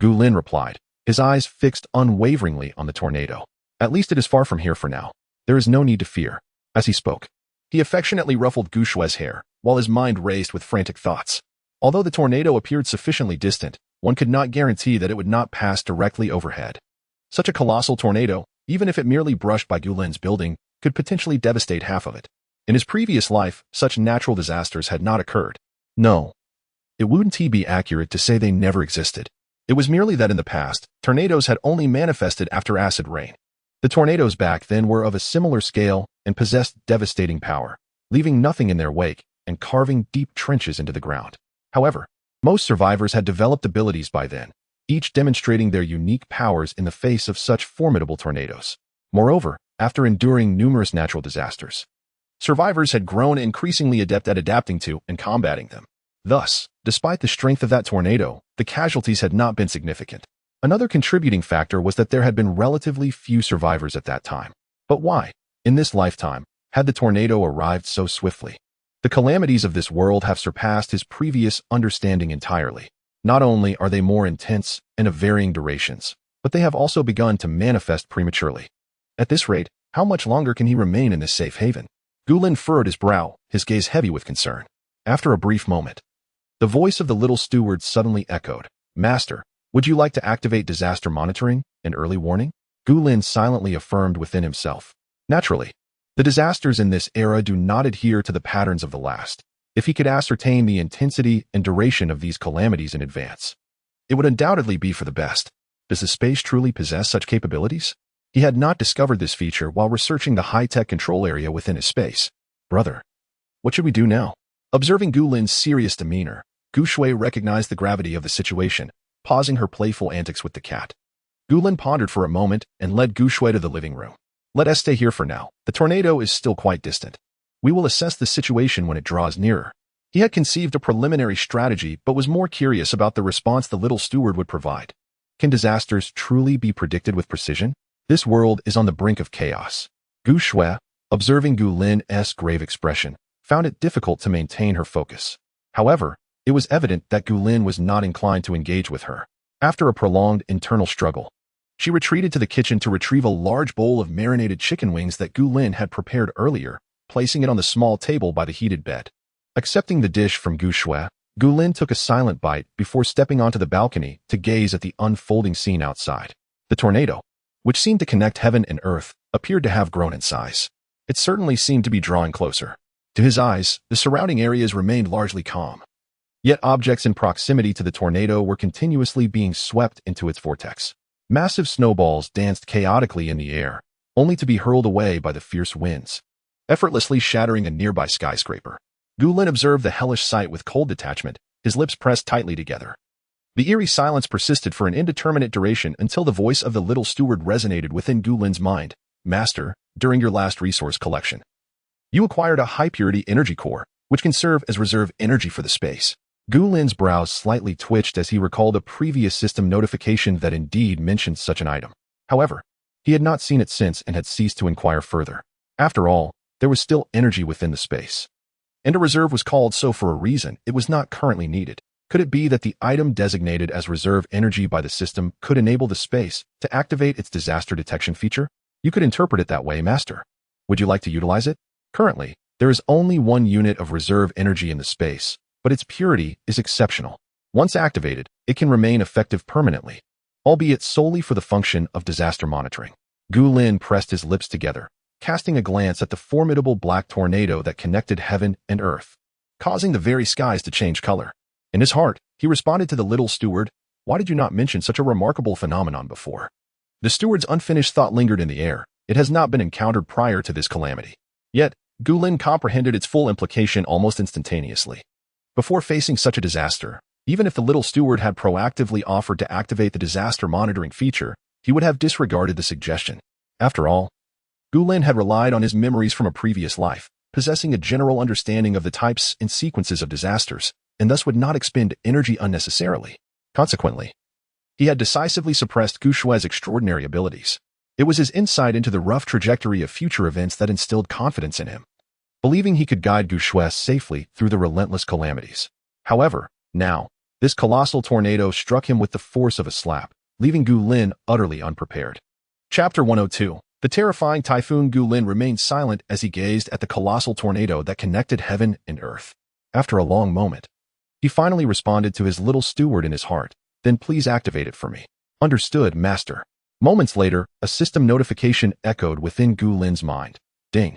Gu Lin replied, his eyes fixed unwaveringly on the tornado. "At least it is far from here for now. There is no need to fear." As he spoke, he affectionately ruffled Gu Shui's hair, while his mind raced with frantic thoughts. Although the tornado appeared sufficiently distant, one could not guarantee that it would not pass directly overhead. Such a colossal tornado, even if it merely brushed by Gu Lin's building, could potentially devastate half of it. In his previous life, such natural disasters had not occurred. No, it wouldn't be accurate to say they never existed. It was merely that in the past, tornadoes had only manifested after acid rain. The tornadoes back then were of a similar scale and possessed devastating power, leaving nothing in their wake and carving deep trenches into the ground. However, most survivors had developed abilities by then, each demonstrating their unique powers in the face of such formidable tornadoes. Moreover, after enduring numerous natural disasters, survivors had grown increasingly adept at adapting to and combating them. Thus, despite the strength of that tornado, the casualties had not been significant. Another contributing factor was that there had been relatively few survivors at that time. But why, in this lifetime, had the tornado arrived so swiftly? The calamities of this world have surpassed his previous understanding entirely. Not only are they more intense and of varying durations, but they have also begun to manifest prematurely. At this rate, how much longer can he remain in this safe haven? Gu Lin furrowed his brow, his gaze heavy with concern. After a brief moment, the voice of the little steward suddenly echoed. "Master, would you like to activate disaster monitoring and early warning?" Gu Lin silently affirmed within himself. Naturally, the disasters in this era do not adhere to the patterns of the last. If he could ascertain the intensity and duration of these calamities in advance, it would undoubtedly be for the best. Does the space truly possess such capabilities? He had not discovered this feature while researching the high-tech control area within his space. "Brother, what should we do now?" Observing Gu Lin's serious demeanor, Gu Shui recognized the gravity of the situation, pausing her playful antics with the cat. Gu Lin pondered for a moment and led Gu Shui to the living room. "Let us stay here for now. The tornado is still quite distant. We will assess the situation when it draws nearer." He had conceived a preliminary strategy but was more curious about the response the little steward would provide. Can disasters truly be predicted with precision? This world is on the brink of chaos. Gu Shui, observing Gu Lin's grave expression, found it difficult to maintain her focus. However, it was evident that Gu Lin was not inclined to engage with her. After a prolonged internal struggle, she retreated to the kitchen to retrieve a large bowl of marinated chicken wings that Gu Lin had prepared earlier, placing it on the small table by the heated bed. Accepting the dish from Gu Shui, Gu Lin took a silent bite before stepping onto the balcony to gaze at the unfolding scene outside. The tornado, which seemed to connect heaven and earth, appeared to have grown in size. It certainly seemed to be drawing closer. To his eyes, the surrounding areas remained largely calm. Yet objects in proximity to the tornado were continuously being swept into its vortex. Massive snowballs danced chaotically in the air, only to be hurled away by the fierce winds, effortlessly shattering a nearby skyscraper. Gu Lin observed the hellish sight with cold detachment, his lips pressed tightly together. The eerie silence persisted for an indeterminate duration until the voice of the little steward resonated within Gu Lin's mind. "Master, during your last resource collection, you acquired a high-purity energy core, which can serve as reserve energy for the space." Gu Lin's brows slightly twitched as he recalled a previous system notification that indeed mentioned such an item. However, he had not seen it since and had ceased to inquire further. After all, there was still energy within the space, and a reserve was called so for a reason. It was not currently needed. Could it be that the item designated as reserve energy by the system could enable the space to activate its disaster detection feature? You could interpret it that way, Master. Would you like to utilize it? Currently, there is only one unit of reserve energy in the space, but its purity is exceptional. Once activated, it can remain effective permanently, albeit solely for the function of disaster monitoring. Gu Lin pressed his lips together, casting a glance at the formidable black tornado that connected heaven and earth, causing the very skies to change color. In his heart, he responded to the little steward, "Why did you not mention such a remarkable phenomenon before?" The steward's unfinished thought lingered in the air. It has not been encountered prior to this calamity. Yet, Gu Lin comprehended its full implication almost instantaneously. Before facing such a disaster, even if the little steward had proactively offered to activate the disaster monitoring feature, he would have disregarded the suggestion. After all, Gu Lin had relied on his memories from a previous life, possessing a general understanding of the types and sequences of disasters, and thus would not expend energy unnecessarily. Consequently, he had decisively suppressed Gu Shue's extraordinary abilities. It was his insight into the rough trajectory of future events that instilled confidence in him, believing he could guide Gu Shue safely through the relentless calamities. However, now, this colossal tornado struck him with the force of a slap, leaving Gu Lin utterly unprepared. Chapter 102. The terrifying typhoon. Gu Lin remained silent as he gazed at the colossal tornado that connected heaven and earth. After a long moment, he finally responded to his little steward in his heart. "Then please activate it for me." "Understood, Master." Moments later, a system notification echoed within Gu Lin's mind. Ding.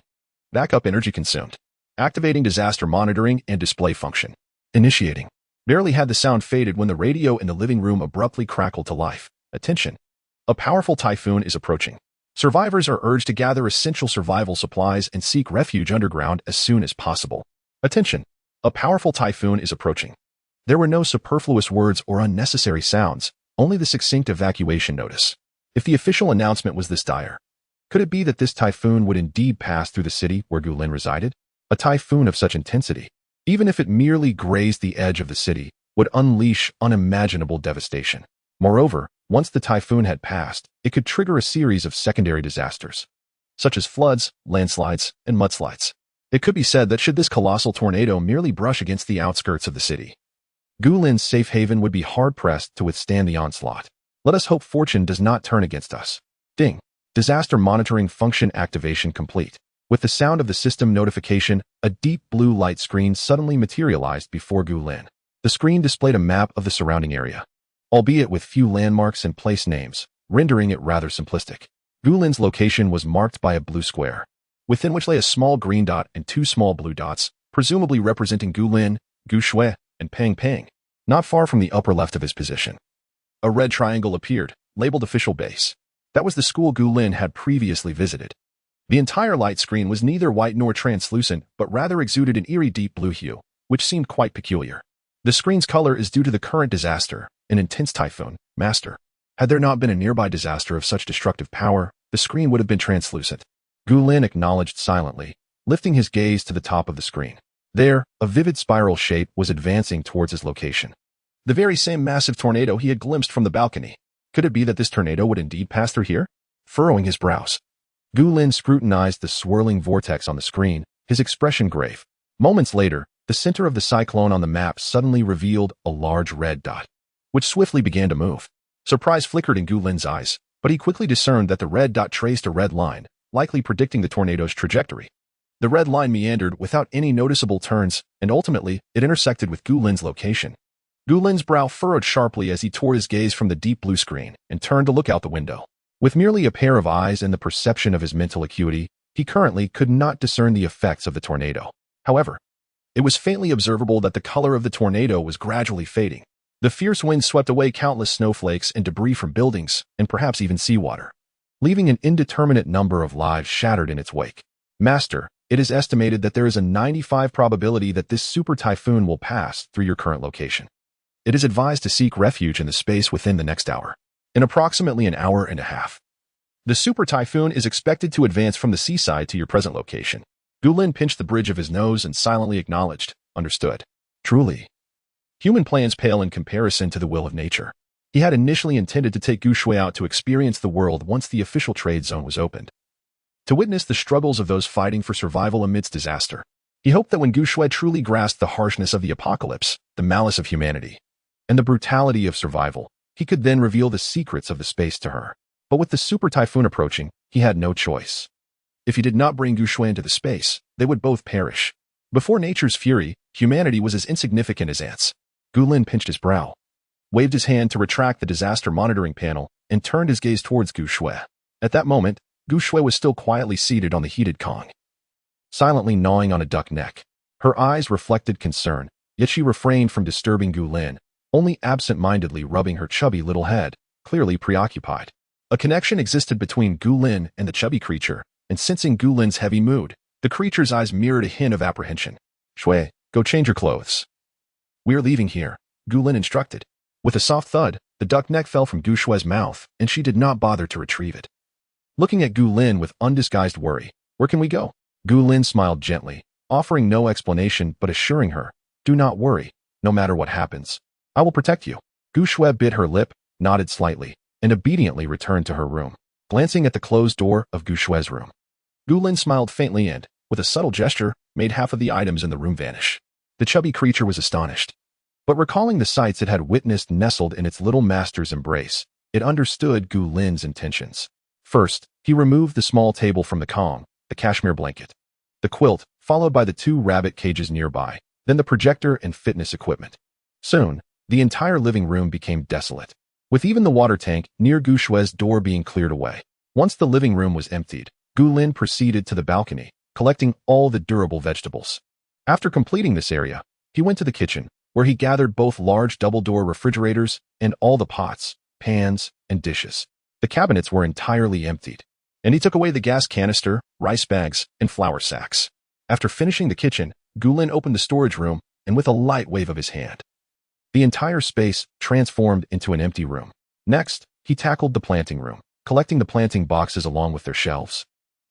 Backup energy consumed. Activating disaster monitoring and display function. Initiating. Barely had the sound faded when the radio in the living room abruptly crackled to life. Attention. A powerful typhoon is approaching. Survivors are urged to gather essential survival supplies and seek refuge underground as soon as possible. Attention. A powerful typhoon is approaching. There were no superfluous words or unnecessary sounds, only the succinct evacuation notice. If the official announcement was this dire, could it be that this typhoon would indeed pass through the city where Gu Lin resided? A typhoon of such intensity, even if it merely grazed the edge of the city, would unleash unimaginable devastation. Moreover, once the typhoon had passed, it could trigger a series of secondary disasters, such as floods, landslides, and mudslides. It could be said that should this colossal tornado merely brush against the outskirts of the city, Gu Lin's safe haven would be hard-pressed to withstand the onslaught. Let us hope fortune does not turn against us. Ding. Disaster monitoring function activation complete. With the sound of the system notification, a deep blue light screen suddenly materialized before Gu Lin. The screen displayed a map of the surrounding area, albeit with few landmarks and place names, rendering it rather simplistic. Gu Lin's location was marked by a blue square, within which lay a small green dot and two small blue dots, presumably representing Gu Lin, Gu Shue, and Peng Peng. Not far from the upper left of his position, a red triangle appeared, labeled Official Base. That was the school Gu Lin had previously visited. The entire light screen was neither white nor translucent, but rather exuded an eerie deep blue hue, which seemed quite peculiar. The screen's color is due to the current disaster, an intense typhoon, Master. Had there not been a nearby disaster of such destructive power, the screen would have been translucent. Gu Lin acknowledged silently, lifting his gaze to the top of the screen. There, a vivid spiral shape was advancing towards his location. The very same massive tornado he had glimpsed from the balcony. Could it be that this tornado would indeed pass through here? Furrowing his brows, Gu Lin scrutinized the swirling vortex on the screen, his expression grave. Moments later, the center of the cyclone on the map suddenly revealed a large red dot, which swiftly began to move. Surprise flickered in Gu Lin's eyes, but he quickly discerned that the red dot traced a red line, likely predicting the tornado's trajectory. The red line meandered without any noticeable turns, and ultimately, it intersected with Gu Lin's location. Gu Lin's brow furrowed sharply as he tore his gaze from the deep blue screen and turned to look out the window. With merely a pair of eyes and the perception of his mental acuity, he currently could not discern the effects of the tornado. However, it was faintly observable that the color of the tornado was gradually fading. The fierce wind swept away countless snowflakes and debris from buildings, and perhaps even seawater, leaving an indeterminate number of lives shattered in its wake. Master, it is estimated that there is a 95% probability that this super typhoon will pass through your current location. It is advised to seek refuge in the space within the next hour. In approximately an hour and a half, the super typhoon is expected to advance from the seaside to your present location. Gu Lin pinched the bridge of his nose and silently acknowledged, understood. Truly, human plans pale in comparison to the will of nature. He had initially intended to take Gu Shui out to experience the world once the official trade zone was opened, to witness the struggles of those fighting for survival amidst disaster. He hoped that when Gu Shui truly grasped the harshness of the apocalypse, the malice of humanity, and the brutality of survival, he could then reveal the secrets of the space to her. But with the super typhoon approaching, he had no choice. If he did not bring Gu Shui into the space, they would both perish. Before nature's fury, humanity was as insignificant as ants. Gu Lin pinched his brow, waved his hand to retract the disaster monitoring panel, and turned his gaze towards Gu Shui. At that moment, Gu Shui was still quietly seated on the heated Kong, silently gnawing on a duck neck. Her eyes reflected concern, yet she refrained from disturbing Gu Lin, only absent-mindedly rubbing her chubby little head, clearly preoccupied. A connection existed between Gu Lin and the chubby creature, and sensing Gu Lin's heavy mood, the creature's eyes mirrored a hint of apprehension. Shui, go change your clothes. We're leaving here, Gu Lin instructed. With a soft thud, the duck neck fell from Gu Shui's mouth, and she did not bother to retrieve it. Looking at Gu Lin with undisguised worry, where can we go? Gu Lin smiled gently, offering no explanation but assuring her, do not worry, no matter what happens. I will protect you. Gu Shui bit her lip, nodded slightly, and obediently returned to her room, glancing at the closed door of Gu Shui's room. Gu Lin smiled faintly and, with a subtle gesture, made half of the items in the room vanish. The chubby creature was astonished. But recalling the sights it had witnessed nestled in its little master's embrace, it understood Gu Lin's intentions. First, he removed the small table from the Kong, the cashmere blanket, the quilt, followed by the 2 rabbit cages nearby, then the projector and fitness equipment. Soon, the entire living room became desolate, with even the water tank near Gu Shui's door being cleared away. Once the living room was emptied, Gu Lin proceeded to the balcony, collecting all the durable vegetables. After completing this area, he went to the kitchen, where he gathered both large double-door refrigerators and all the pots, pans, and dishes. The cabinets were entirely emptied, and he took away the gas canister, rice bags, and flour sacks. After finishing the kitchen, Gu Lin opened the storage room, and with a light wave of his hand, the entire space transformed into an empty room. Next, he tackled the planting room, collecting the planting boxes along with their shelves,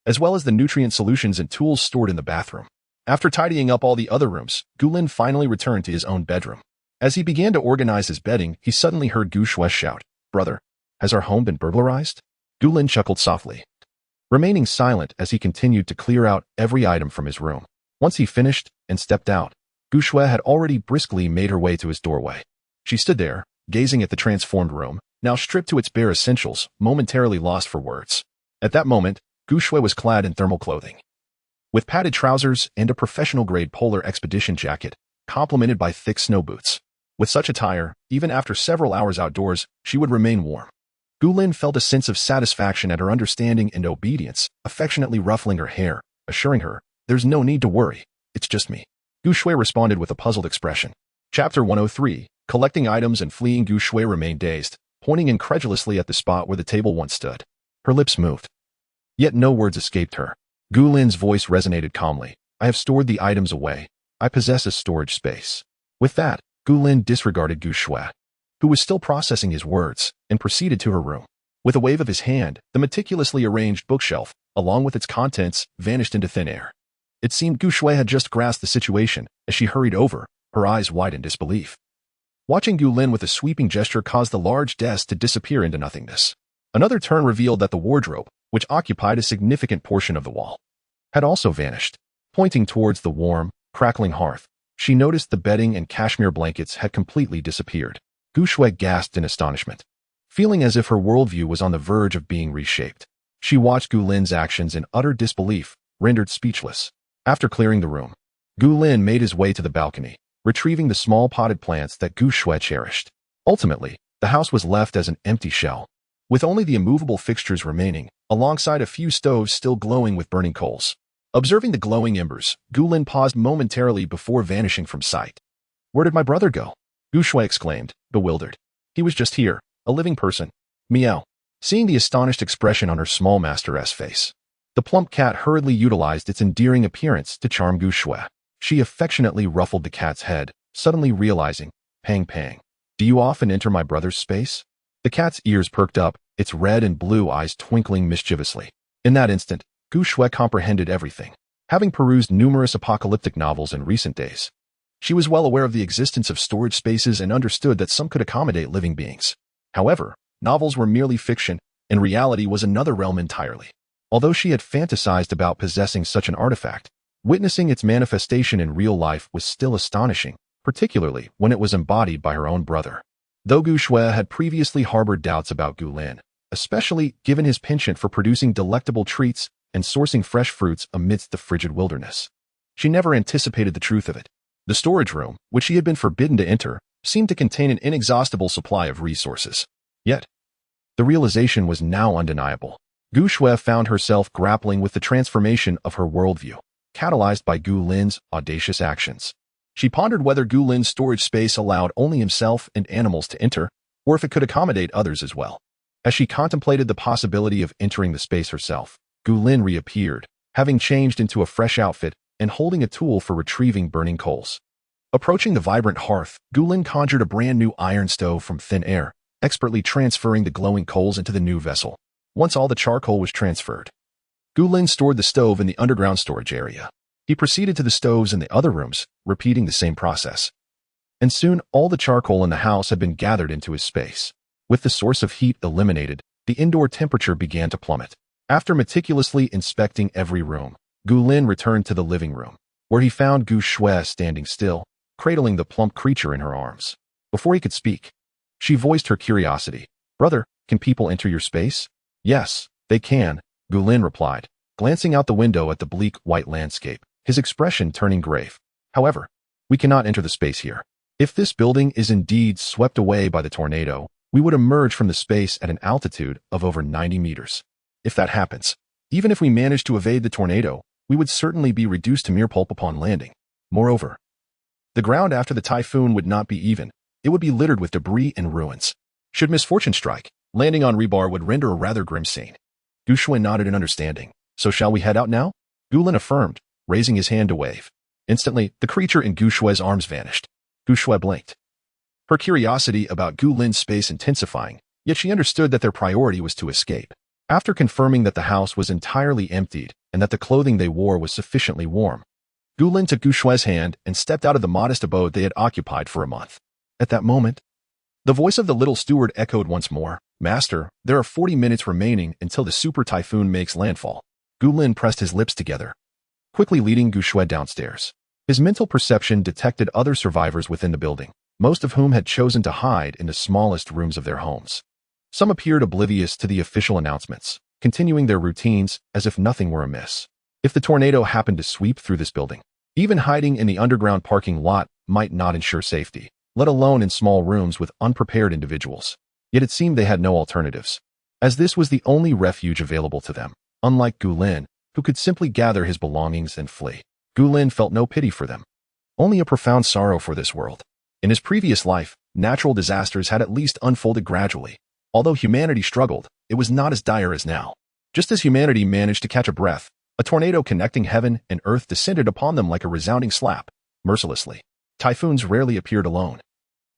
as well as the nutrient solutions and tools stored in the bathroom. After tidying up all the other rooms, Gu Lin finally returned to his own bedroom. As he began to organize his bedding, he suddenly heard Gu Shui shout, "Brother, has our home been burglarized?" Gu Lin chuckled softly, remaining silent as he continued to clear out every item from his room. Once he finished and stepped out, Gu Shui had already briskly made her way to his doorway. She stood there, gazing at the transformed room, now stripped to its bare essentials, momentarily lost for words. At that moment, Gu Shui was clad in thermal clothing, with padded trousers and a professional-grade polar expedition jacket, complemented by thick snow boots. With such attire, even after several hours outdoors, she would remain warm. Gu Lin felt a sense of satisfaction at her understanding and obedience, affectionately ruffling her hair, assuring her, "There's no need to worry, it's just me." Gu Shui responded with a puzzled expression. Chapter 103, Collecting Items and Fleeing. Gu Shui remained dazed, pointing incredulously at the spot where the table once stood. Her lips moved, yet no words escaped her. Gu Lin's voice resonated calmly. "I have stored the items away. I possess a storage space." With that, Gu Lin disregarded Gu Shui, who was still processing his words, and proceeded to her room. With a wave of his hand, the meticulously arranged bookshelf, along with its contents, vanished into thin air. It seemed Gu Shui had just grasped the situation as she hurried over, her eyes wide in disbelief. Watching Gu Lin with a sweeping gesture caused the large desk to disappear into nothingness. Another turn revealed that the wardrobe, which occupied a significant portion of the wall, had also vanished. Pointing towards the warm, crackling hearth, she noticed the bedding and cashmere blankets had completely disappeared. Gu Shui gasped in astonishment, feeling as if her worldview was on the verge of being reshaped. She watched Gu Lin's actions in utter disbelief, rendered speechless. After clearing the room, Gu Lin made his way to the balcony, retrieving the small potted plants that Gu Shui cherished. Ultimately, the house was left as an empty shell, with only the immovable fixtures remaining, alongside a few stoves still glowing with burning coals. Observing the glowing embers, Gu Lin paused momentarily before vanishing from sight. "Where did my brother go?" Gu Shui exclaimed, bewildered. "He was just here, a living person." Meow. Seeing the astonished expression on her small master's face, the plump cat hurriedly utilized its endearing appearance to charm Gu Shui. She affectionately ruffled the cat's head, suddenly realizing, "Pang pang. Do you often enter my brother's space?" The cat's ears perked up, its red and blue eyes twinkling mischievously. In that instant, Gu Shui comprehended everything. Having perused numerous apocalyptic novels in recent days, she was well aware of the existence of storage spaces and understood that some could accommodate living beings. However, novels were merely fiction, and reality was another realm entirely. Although she had fantasized about possessing such an artifact, Witnessing its manifestation in real life was still astonishing, particularly when it was embodied by her own brother. Though Gu Shui had previously harbored doubts about Gu Lin, especially given his penchant for producing delectable treats and sourcing fresh fruits amidst the frigid wilderness, she never anticipated the truth of it. The storage room, which she had been forbidden to enter, seemed to contain an inexhaustible supply of resources. Yet, the realization was now undeniable. Gu Shui found herself grappling with the transformation of her worldview, catalyzed by Gu Lin's audacious actions. She pondered whether Gu Lin's storage space allowed only himself and animals to enter, or if it could accommodate others as well. As she contemplated the possibility of entering the space herself, Gu Lin reappeared, having changed into a fresh outfit and holding a tool for retrieving burning coals. Approaching the vibrant hearth, Gu Lin conjured a brand new iron stove from thin air, expertly transferring the glowing coals into the new vessel. Once all the charcoal was transferred, Gu Lin stored the stove in the underground storage area. He proceeded to the stoves in the other rooms, repeating the same process. And soon all the charcoal in the house had been gathered into his space. With the source of heat eliminated, the indoor temperature began to plummet. After meticulously inspecting every room, Gu Lin returned to the living room, where he found Gu Shui standing still, cradling the plump creature in her arms. Before he could speak, she voiced her curiosity. "Brother, can people enter your space?" "Yes, they can," Gu Lin replied, glancing out the window at the bleak white landscape, his expression turning grave. "However, we cannot enter the space here. If this building is indeed swept away by the tornado, we would emerge from the space at an altitude of over 90 meters. If that happens, even if we manage to evade the tornado, we would certainly be reduced to mere pulp upon landing. Moreover, the ground after the typhoon would not be even. It would be littered with debris and ruins. Should misfortune strike, landing on rebar would render a rather grim scene." Gu Shui nodded in understanding. "So shall we head out now?" Gu Lin affirmed, raising his hand to wave. Instantly, the creature in Gu Shui's arms vanished. Gu Shui blinked, her curiosity about Gu Lin's space intensifying, yet she understood that their priority was to escape. After confirming that the house was entirely emptied and that the clothing they wore was sufficiently warm, Gu Lin took Gu Shui's hand and stepped out of the modest abode they had occupied for a month. At that moment, the voice of the little steward echoed once more. "Master, there are 40 minutes remaining until the super typhoon makes landfall." Gu Lin pressed his lips together, quickly leading Gu Shui downstairs. His mental perception detected other survivors within the building, most of whom had chosen to hide in the smallest rooms of their homes. Some appeared oblivious to the official announcements, continuing their routines as if nothing were amiss. If the tornado happened to sweep through this building, even hiding in the underground parking lot might not ensure safety, let alone in small rooms with unprepared individuals. Yet it seemed they had no alternatives, as this was the only refuge available to them, unlike Gu Lin, who could simply gather his belongings and flee. Gu Lin felt no pity for them, only a profound sorrow for this world. In his previous life, natural disasters had at least unfolded gradually. Although humanity struggled, it was not as dire as now. Just as humanity managed to catch a breath, a tornado connecting heaven and earth descended upon them like a resounding slap, mercilessly. Typhoons rarely appeared alone.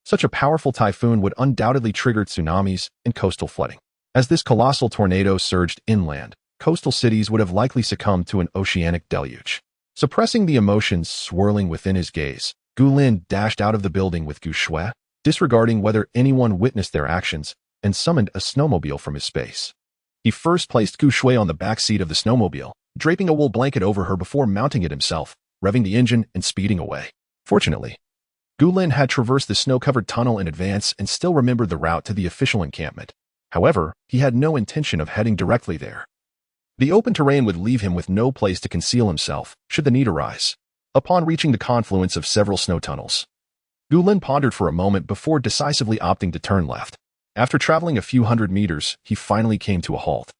Such a powerful typhoon would undoubtedly trigger tsunamis and coastal flooding. As this colossal tornado surged inland, coastal cities would have likely succumbed to an oceanic deluge. Suppressing the emotions swirling within his gaze, Gu Lin dashed out of the building with Gu Shui, disregarding whether anyone witnessed their actions, and summoned a snowmobile from his space. He first placed Gu Shui on the back seat of the snowmobile, draping a wool blanket over her before mounting it himself, revving the engine and speeding away. Fortunately, Gu Lin had traversed the snow-covered tunnel in advance and still remembered the route to the official encampment. However, he had no intention of heading directly there. The open terrain would leave him with no place to conceal himself, should the need arise. Upon reaching the confluence of several snow tunnels, Gu Lin pondered for a moment before decisively opting to turn left. After traveling a few hundred meters, he finally came to a halt,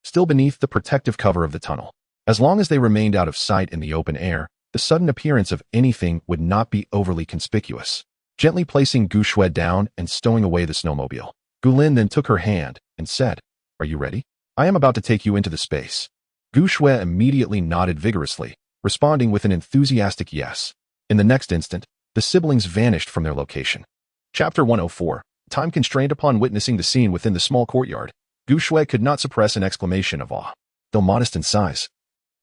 still beneath the protective cover of the tunnel. As long as they remained out of sight in the open air, the sudden appearance of anything would not be overly conspicuous. Gently placing Gu Shui down and stowing away the snowmobile, Gu Lin then took her hand and said, "Are you ready? I am about to take you into the space." Gu Shui immediately nodded vigorously, responding with an enthusiastic yes. In the next instant, the siblings vanished from their location. Chapter 104. Time constrained. Upon witnessing the scene within the small courtyard, Gu Shui could not suppress an exclamation of awe. Though modest in size,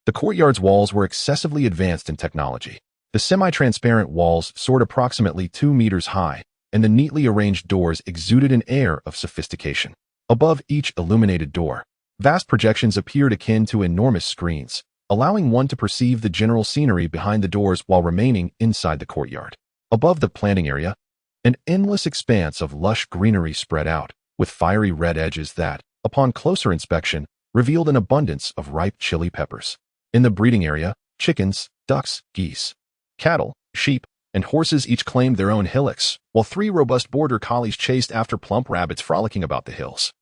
the courtyard's walls were excessively advanced in technology. The semi-transparent walls soared approximately 2 meters high, and the neatly arranged doors exuded an air of sophistication. Above each illuminated door, vast projections appeared akin to enormous screens, allowing one to perceive the general scenery behind the doors while remaining inside the courtyard. Above the planting area, an endless expanse of lush greenery spread out, with fiery red edges that, upon closer inspection, revealed an abundance of ripe chili peppers. In the breeding area, chickens, ducks, geese, cattle, sheep, and horses each claimed their own hillocks, while 3 robust border collies chased after plump rabbits frolicking about the hills.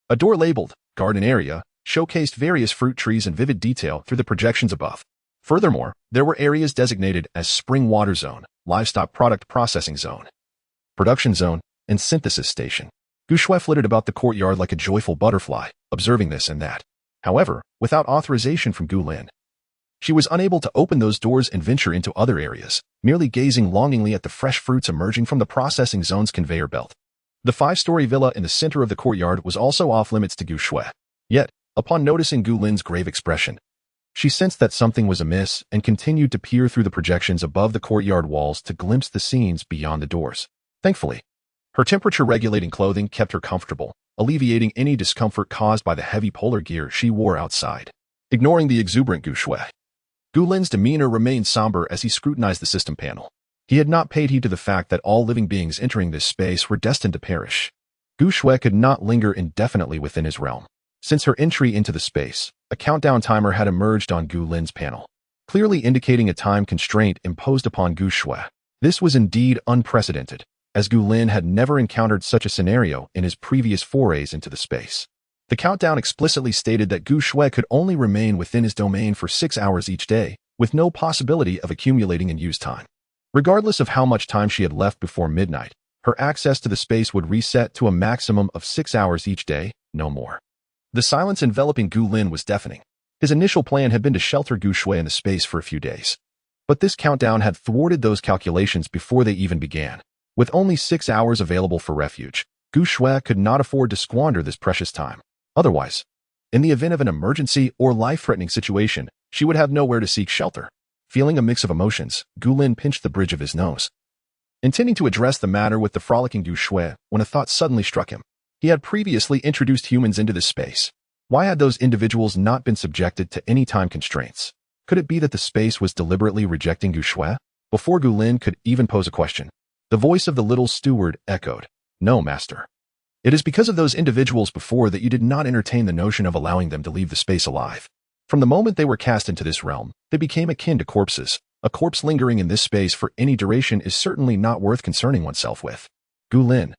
A door labeled Garden Area showcased various fruit trees in vivid detail through the projections above. Furthermore, there were areas designated as Spring Water Zone, Livestock Product Processing Zone, Production Zone, and Synthesis Station. Gu Shui flitted about the courtyard like a joyful butterfly, observing this and that. However, without authorization from Gu Lin, she was unable to open those doors and venture into other areas, merely gazing longingly at the fresh fruits emerging from the processing zone's conveyor belt. The 5-story villa in the center of the courtyard was also off-limits to Gu Shui. Yet, upon noticing Gu Lin's grave expression, she sensed that something was amiss and continued to peer through the projections above the courtyard walls to glimpse the scenes beyond the doors. Thankfully, her temperature-regulating clothing kept her comfortable, alleviating any discomfort caused by the heavy polar gear she wore outside. Ignoring the exuberant Gu Shui, Gu Lin's demeanor remained somber as he scrutinized the system panel. He had not paid heed to the fact that all living beings entering this space were destined to perish. Gu Shui could not linger indefinitely within his realm. Since her entry into the space, a countdown timer had emerged on Gu Lin's panel, clearly indicating a time constraint imposed upon Gu Shui. This was indeed unprecedented, as Gu Lin had never encountered such a scenario in his previous forays into the space. The countdown explicitly stated that Gu Shui could only remain within his domain for 6 hours each day, with no possibility of accumulating in use time. Regardless of how much time she had left before midnight, her access to the space would reset to a maximum of 6 hours each day, no more. The silence enveloping Gu Lin was deafening. His initial plan had been to shelter Gu Shui in the space for a few days. But this countdown had thwarted those calculations before they even began. With only 6 hours available for refuge, Gu Shui could not afford to squander this precious time. Otherwise, in the event of an emergency or life-threatening situation, she would have nowhere to seek shelter. Feeling a mix of emotions, Gu Lin pinched the bridge of his nose, intending to address the matter with the frolicking Gu Shui when a thought suddenly struck him. He had previously introduced humans into this space. Why had those individuals not been subjected to any time constraints? Could it be that the space was deliberately rejecting Gu Shui? Before Gu Lin could even pose a question, the voice of the little steward echoed, "No, master. It is because of those individuals before that you did not entertain the notion of allowing them to leave the space alive. From the moment they were cast into this realm, they became akin to corpses. A corpse lingering in this space for any duration is certainly not worth concerning oneself with." Gu Lin,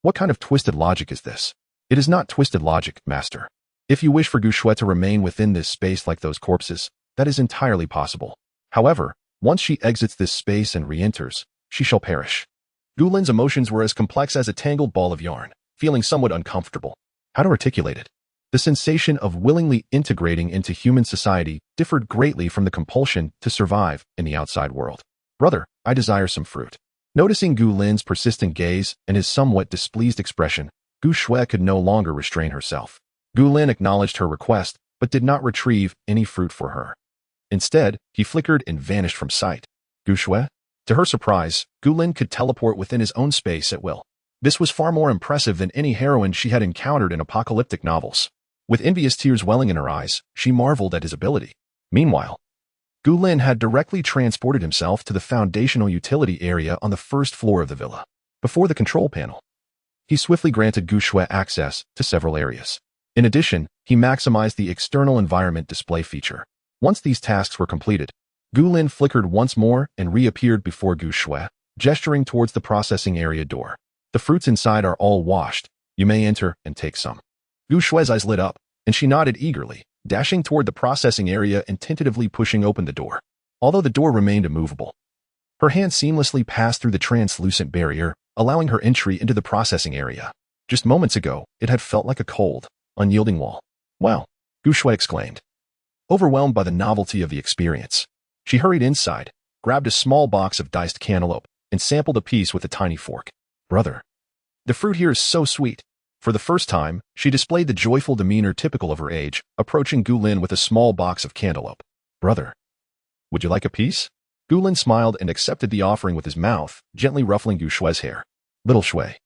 what kind of twisted logic is this? It is not twisted logic, master. If you wish for Gu Shui to remain within this space like those corpses, that is entirely possible. However, once she exits this space and re-enters, she shall perish. Gu Lin's emotions were as complex as a tangled ball of yarn, feeling somewhat uncomfortable. How to articulate it? The sensation of willingly integrating into human society differed greatly from the compulsion to survive in the outside world. "Brother, I desire some fruit." Noticing Gu Lin's persistent gaze and his somewhat displeased expression, Gu Shui could no longer restrain herself. Gu Lin acknowledged her request, but did not retrieve any fruit for her. Instead, he flickered and vanished from sight. Gu Shui? To her surprise, Gu Lin could teleport within his own space at will. This was far more impressive than any heroine she had encountered in apocalyptic novels. With envious tears welling in her eyes, she marveled at his ability. Meanwhile, Gu Lin had directly transported himself to the foundational utility area on the first floor of the villa. Before the control panel, he swiftly granted Gu Shui access to several areas. In addition, he maximized the external environment display feature. Once these tasks were completed, Gu Lin flickered once more and reappeared before Gu Shui, gesturing towards the processing area door. "The fruits inside are all washed. You may enter and take some." Gu Shui's eyes lit up, and she nodded eagerly, dashing toward the processing area and tentatively pushing open the door. Although the door remained immovable, her hand seamlessly passed through the translucent barrier, allowing her entry into the processing area. Just moments ago, it had felt like a cold, unyielding wall. "Wow," Gu Shui exclaimed, overwhelmed by the novelty of the experience. She hurried inside, grabbed a small box of diced cantaloupe, and sampled a piece with a tiny fork. "Brother, the fruit here is so sweet." For the first time, she displayed the joyful demeanor typical of her age, approaching Gu Lin with a small box of cantaloupe. "Brother, would you like a piece?" Gu Lin smiled and accepted the offering with his mouth, gently ruffling Gu Shui's hair. "Little Shui,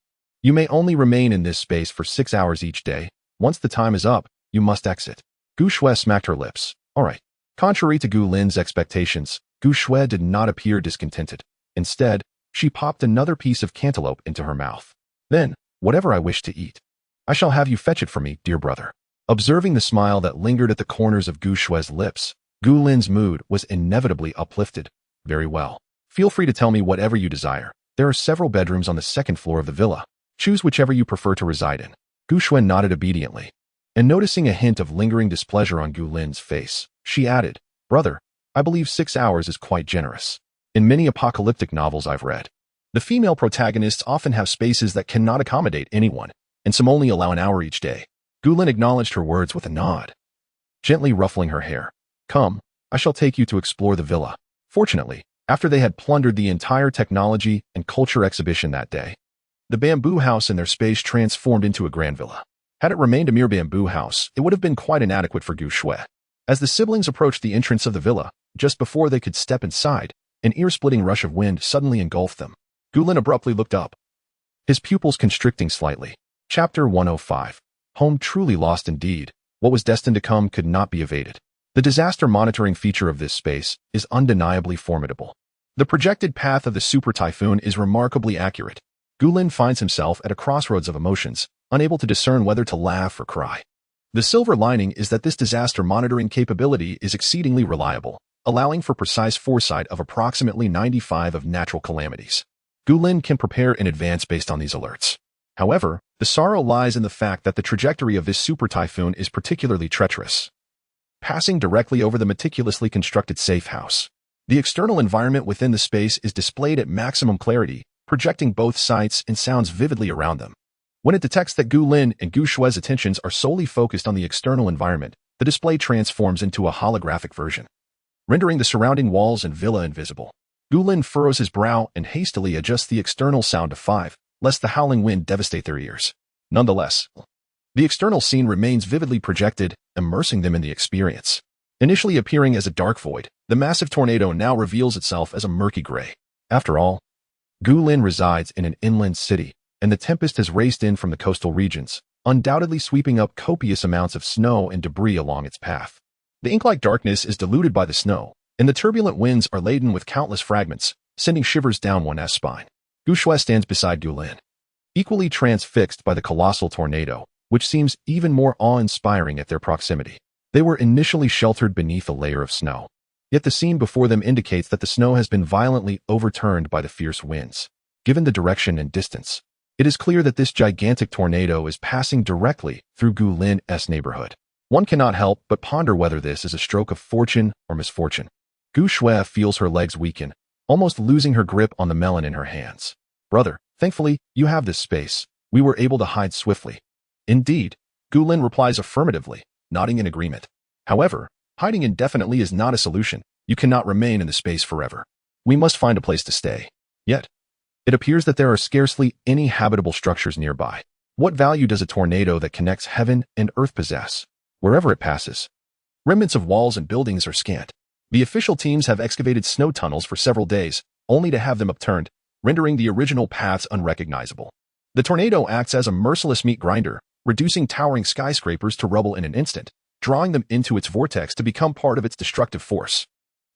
you may only remain in this space for 6 hours each day. Once the time is up, you must exit." Gu Shui smacked her lips. "All right, Contrary to Gu Lin's expectations, Gu Shui did not appear discontented. Instead, she popped another piece of cantaloupe into her mouth. Then, whatever I wish to eat, I shall have you fetch it for me, dear brother. Observing the smile that lingered at the corners of Gu Shui's lips, Gu Lin's mood was inevitably uplifted. Very well. Feel free to tell me whatever you desire. There are several bedrooms on the second floor of the villa. Choose whichever you prefer to reside in. Gu Shui nodded obediently. And noticing a hint of lingering displeasure on Gu Lin's face, she added, Brother, I believe 6 hours is quite generous. In many apocalyptic novels I've read, the female protagonists often have spaces that cannot accommodate anyone, and some only allow an hour each day. Gu Lin acknowledged her words with a nod, gently ruffling her hair. Come, I shall take you to explore the villa. Fortunately, after they had plundered the entire technology and culture exhibition that day, the bamboo house in their space transformed into a grand villa. Had it remained a mere bamboo house, it would have been quite inadequate for Gu Shui. As the siblings approached the entrance of the villa, just before they could step inside, an ear-splitting rush of wind suddenly engulfed them. Gu Lin abruptly looked up, his pupils constricting slightly. Chapter 105. Home truly lost indeed. What was destined to come could not be evaded. The disaster monitoring feature of this space is undeniably formidable. The projected path of the super typhoon is remarkably accurate. Gu Lin finds himself at a crossroads of emotions, unable to discern whether to laugh or cry. The silver lining is that this disaster monitoring capability is exceedingly reliable, allowing for precise foresight of approximately 95% of natural calamities. Gu Lin can prepare in advance based on these alerts. However, the sorrow lies in the fact that the trajectory of this super typhoon is particularly treacherous, passing directly over the meticulously constructed safe house. The external environment within the space is displayed at maximum clarity, projecting both sights and sounds vividly around them. When it detects that Gu Lin and Gu Shui's attentions are solely focused on the external environment, the display transforms into a holographic version, rendering the surrounding walls and villa invisible. Gu Lin furrows his brow and hastily adjusts the external sound to 5, lest the howling wind devastate their ears. Nonetheless, the external scene remains vividly projected, immersing them in the experience. Initially appearing as a dark void, the massive tornado now reveals itself as a murky gray. After all, Gu Lin resides in an inland city, and the tempest has raced in from the coastal regions, undoubtedly sweeping up copious amounts of snow and debris along its path. The ink-like darkness is diluted by the snow, and the turbulent winds are laden with countless fragments, sending shivers down one's spine. Gu Shui stands beside Gu Lin, equally transfixed by the colossal tornado, which seems even more awe-inspiring at their proximity. They were initially sheltered beneath a layer of snow, yet the scene before them indicates that the snow has been violently overturned by the fierce winds. Given the direction and distance, it is clear that this gigantic tornado is passing directly through Gu Lin's neighborhood. One cannot help but ponder whether this is a stroke of fortune or misfortune. Gu Shui feels her legs weaken, almost losing her grip on the melon in her hands. Brother, thankfully, you have this space. We were able to hide swiftly. Indeed, Gu Lin replies affirmatively, nodding in agreement. However, hiding indefinitely is not a solution. You cannot remain in the space forever. We must find a place to stay. Yet, it appears that there are scarcely any habitable structures nearby. What value does a tornado that connects heaven and earth possess? Wherever it passes, remnants of walls and buildings are scant. The official teams have excavated snow tunnels for several days, only to have them upturned, rendering the original paths unrecognizable. The tornado acts as a merciless meat grinder, reducing towering skyscrapers to rubble in an instant, drawing them into its vortex to become part of its destructive force.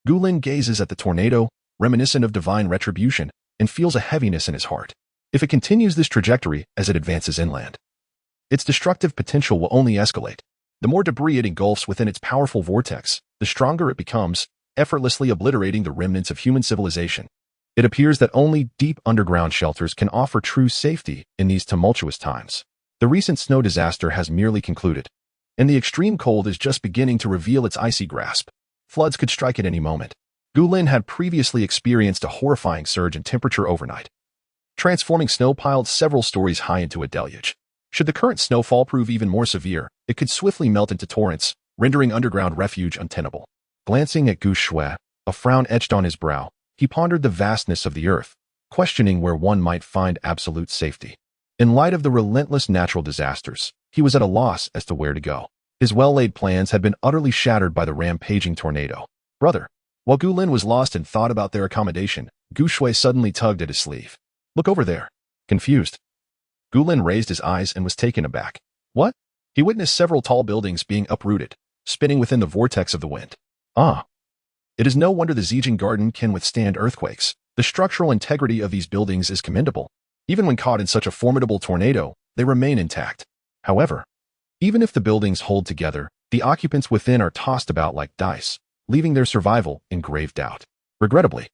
Gu Lin gazes at the tornado, reminiscent of divine retribution, and feels a heaviness in his heart. If it continues this trajectory as it advances inland, its destructive potential will only escalate. The more debris it engulfs within its powerful vortex, the stronger it becomes, effortlessly obliterating the remnants of human civilization. It appears that only deep underground shelters can offer true safety in these tumultuous times. The recent snow disaster has merely concluded, and the extreme cold is just beginning to reveal its icy grasp. Floods could strike at any moment. Gu Lin had previously experienced a horrifying surge in temperature overnight, transforming snow piled several stories high into a deluge. Should the current snowfall prove even more severe, it could swiftly melt into torrents, rendering underground refuge untenable. Glancing at Gu Shui, a frown etched on his brow, he pondered the vastness of the earth, questioning where one might find absolute safety. In light of the relentless natural disasters, he was at a loss as to where to go. His well-laid plans had been utterly shattered by the rampaging tornado. Brother, while Gu Lin was lost and thought about their accommodation, Gu Shui suddenly tugged at his sleeve. Look over there. Confused, Gu Lin raised his eyes and was taken aback. What? He witnessed several tall buildings being uprooted, spinning within the vortex of the wind. Ah, it is no wonder the Zijin Garden can withstand earthquakes. The structural integrity of these buildings is commendable. Even when caught in such a formidable tornado, they remain intact. However, even if the buildings hold together, the occupants within are tossed about like dice, leaving their survival in grave doubt. Regrettably,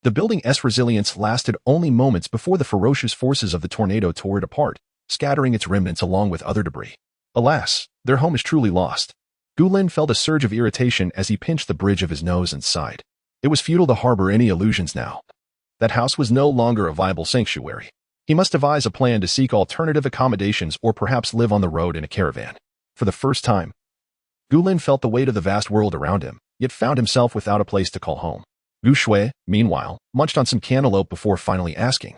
the building's resilience lasted only moments before the ferocious forces of the tornado tore it apart, scattering its remnants along with other debris. Alas, their home is truly lost. Gulin felt a surge of irritation as he pinched the bridge of his nose and sighed. It was futile to harbor any illusions now. That house was no longer a viable sanctuary. He must devise a plan to seek alternative accommodations or perhaps live on the road in a caravan. For the first time, Gulin felt the weight of the vast world around him, yet found himself without a place to call home. Gu Shui, meanwhile, munched on some cantaloupe before finally asking,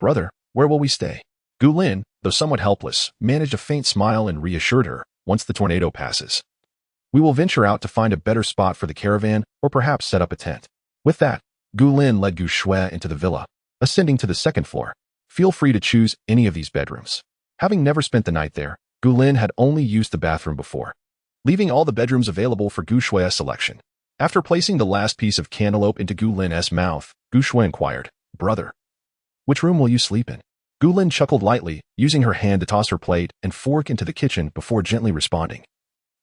"Brother, where will we stay?" Gulin, though somewhat helpless, managed a faint smile and reassured her, "Once the tornado passes, we will venture out to find a better spot for the caravan or perhaps set up a tent." With that, Gulin led Gu Shui into the villa, ascending to the second floor. "Feel free to choose any of these bedrooms." Having never spent the night there, Gulin had only used the bathroom before, leaving all the bedrooms available for Gu Shui's selection. After placing the last piece of cantaloupe into Gulin's mouth, Gu Shui inquired, "Brother, which room will you sleep in?" Gulin chuckled lightly, using her hand to toss her plate and fork into the kitchen before gently responding,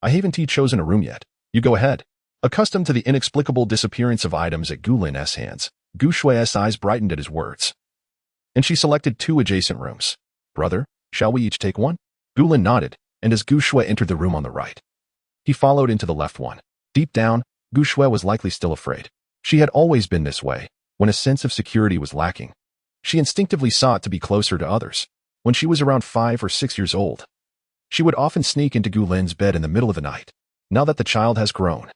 "I haven't chosen a room yet. You go ahead." Accustomed to the inexplicable disappearance of items at Gulin's hands, Gu Shui's eyes brightened at his words, and she selected 2 adjacent rooms. "Brother, shall we each take one?" Gulin nodded, and as Gu Shui entered the room on the right, he followed into the left one. Deep down, Gu Shui was likely still afraid. She had always been this way. When a sense of security was lacking, she instinctively sought to be closer to others. When she was around 5 or 6 years old, she would often sneak into Gulin's bed in the middle of the night. Now that the child has grown,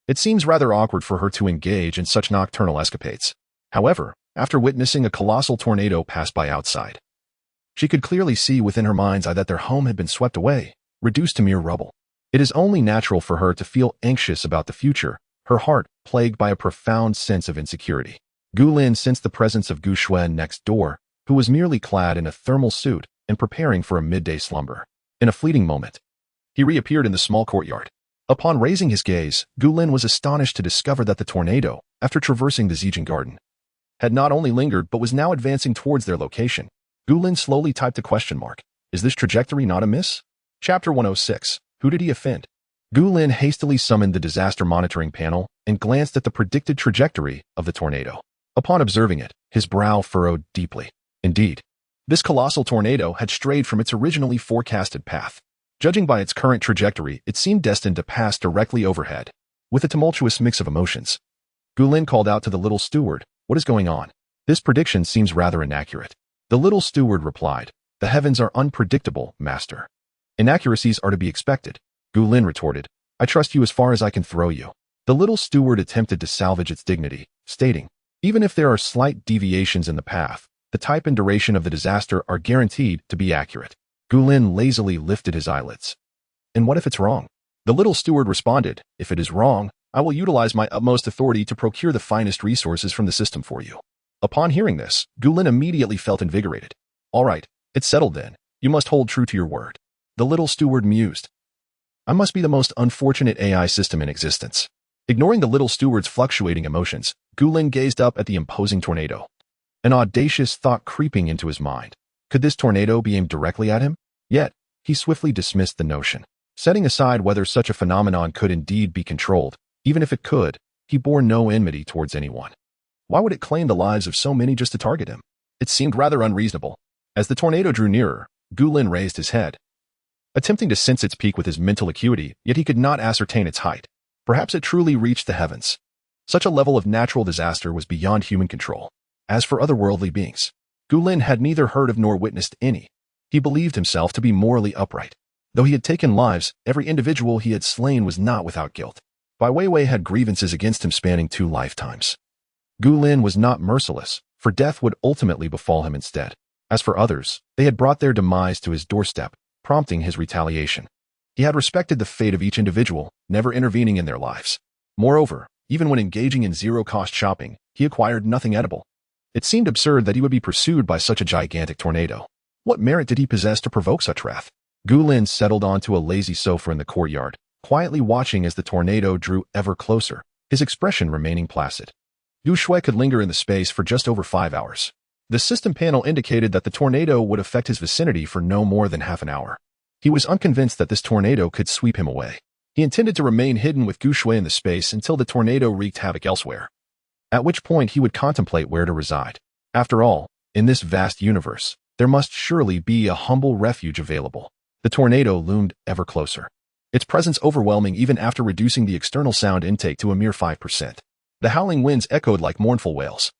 it seems rather awkward for her to engage in such nocturnal escapades. However, after witnessing a colossal tornado pass by outside, she could clearly see within her mind's eye that their home had been swept away, reduced to mere rubble. It is only natural for her to feel anxious about the future, her heart plagued by a profound sense of insecurity. Gulin sensed the presence of Gu Shui next door, who was merely clad in a thermal suit and preparing for a midday slumber. In a fleeting moment, he reappeared in the small courtyard. Upon raising his gaze, Gulin was astonished to discover that the tornado, after traversing the Zijin Garden, had not only lingered but was now advancing towards their location. Gulin slowly typed a question mark. Is this trajectory not a miss? Chapter 106. Who did he offend? Gulin hastily summoned the disaster monitoring panel and glanced at the predicted trajectory of the tornado. Upon observing it, his brow furrowed deeply. Indeed, this colossal tornado had strayed from its originally forecasted path. Judging by its current trajectory, it seemed destined to pass directly overhead. With a tumultuous mix of emotions, Gulin called out to the little steward, "What is going on? This prediction seems rather inaccurate." The little steward replied, "The heavens are unpredictable, master. Inaccuracies are to be expected." Gulin retorted, "I trust you as far as I can throw you." The little steward attempted to salvage its dignity, stating, "Even if there are slight deviations in the path, the type and duration of the disaster are guaranteed to be accurate." Gulin lazily lifted his eyelids. "And what if it's wrong?" The little steward responded, "If it is wrong, I will utilize my utmost authority to procure the finest resources from the system for you." Upon hearing this, Gulin immediately felt invigorated. "All right, it's settled then. You must hold true to your word." The little steward mused, "I must be the most unfortunate AI system in existence." Ignoring the little steward's fluctuating emotions, Gulin gazed up at the imposing tornado. An audacious thought creeping into his mind. Could this tornado be aimed directly at him? Yet, he swiftly dismissed the notion. Setting aside whether such a phenomenon could indeed be controlled, even if it could, he bore no enmity towards anyone. Why would it claim the lives of so many just to target him? It seemed rather unreasonable. As the tornado drew nearer, Gulin raised his head, attempting to sense its peak with his mental acuity, yet he could not ascertain its height. Perhaps it truly reached the heavens. Such a level of natural disaster was beyond human control. As for otherworldly beings, Gulin had neither heard of nor witnessed any. He believed himself to be morally upright. Though he had taken lives, every individual he had slain was not without guilt. Bai Weiwei had grievances against him spanning 2 lifetimes. Gulin was not merciless, for death would ultimately befall him instead. As for others, they had brought their demise to his doorstep, prompting his retaliation. He had respected the fate of each individual, never intervening in their lives. Moreover, even when engaging in zero-cost shopping, he acquired nothing edible. It seemed absurd that he would be pursued by such a gigantic tornado. What merit did he possess to provoke such wrath? Gulin settled onto a lazy sofa in the courtyard, quietly watching as the tornado drew ever closer, his expression remaining placid. Gu Shui could linger in the space for just over 5 hours. The system panel indicated that the tornado would affect his vicinity for no more than half an hour. He was unconvinced that this tornado could sweep him away. He intended to remain hidden with Gu Shui in the space until the tornado wreaked havoc elsewhere, at which point he would contemplate where to reside. After all, in this vast universe, there must surely be a humble refuge available. The tornado loomed ever closer, its presence overwhelming even after reducing the external sound intake to a mere 5%. The howling winds echoed like mournful wails,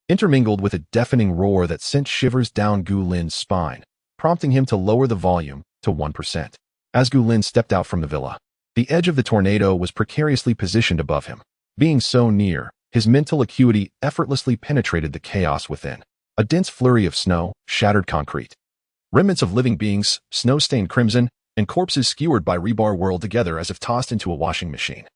intermingled with a deafening roar that sent shivers down Gu Lin's spine, prompting him to lower the volume to 1%. As Gu Lin stepped out from the villa, the edge of the tornado was precariously positioned above him. Being so near, his mental acuity effortlessly penetrated the chaos within. A dense flurry of snow, shattered concrete, remnants of living beings, snow-stained crimson, and corpses skewered by rebar whirled together as if tossed into a washing machine,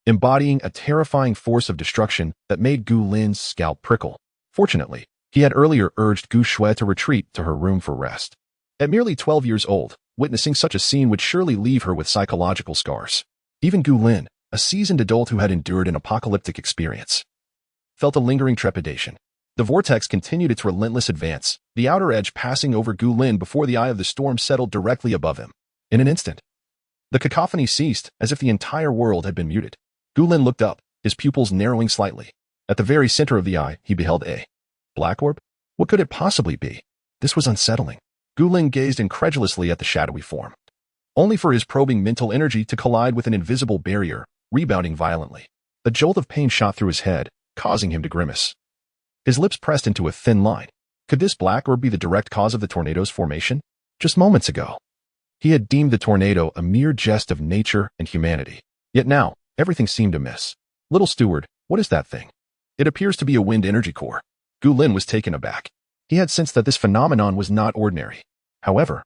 embodying a terrifying force of destruction that made Gu Lin's scalp prickle. Fortunately, he had earlier urged Gu Shui to retreat to her room for rest. At merely 12 years old, witnessing such a scene would surely leave her with psychological scars. Even Gu Lin, a seasoned adult who had endured an apocalyptic experience, felt a lingering trepidation. The vortex continued its relentless advance, the outer edge passing over Gu Lin before the eye of the storm settled directly above him. In an instant, the cacophony ceased as if the entire world had been muted. Gu Lin looked up, his pupils narrowing slightly. At the very center of the eye, he beheld a black orb. What could it possibly be? This was unsettling. Gu Lin gazed incredulously at the shadowy form, only for his probing mental energy to collide with an invisible barrier, rebounding violently. A jolt of pain shot through his head, causing him to grimace. His lips pressed into a thin line. Could this black orb be the direct cause of the tornado's formation? Just moments ago, he had deemed the tornado a mere jest of nature and humanity. Yet now, everything seemed amiss. Little steward, what is that thing? It appears to be a wind energy core. Gu Lin was taken aback. He had sensed that this phenomenon was not ordinary. However,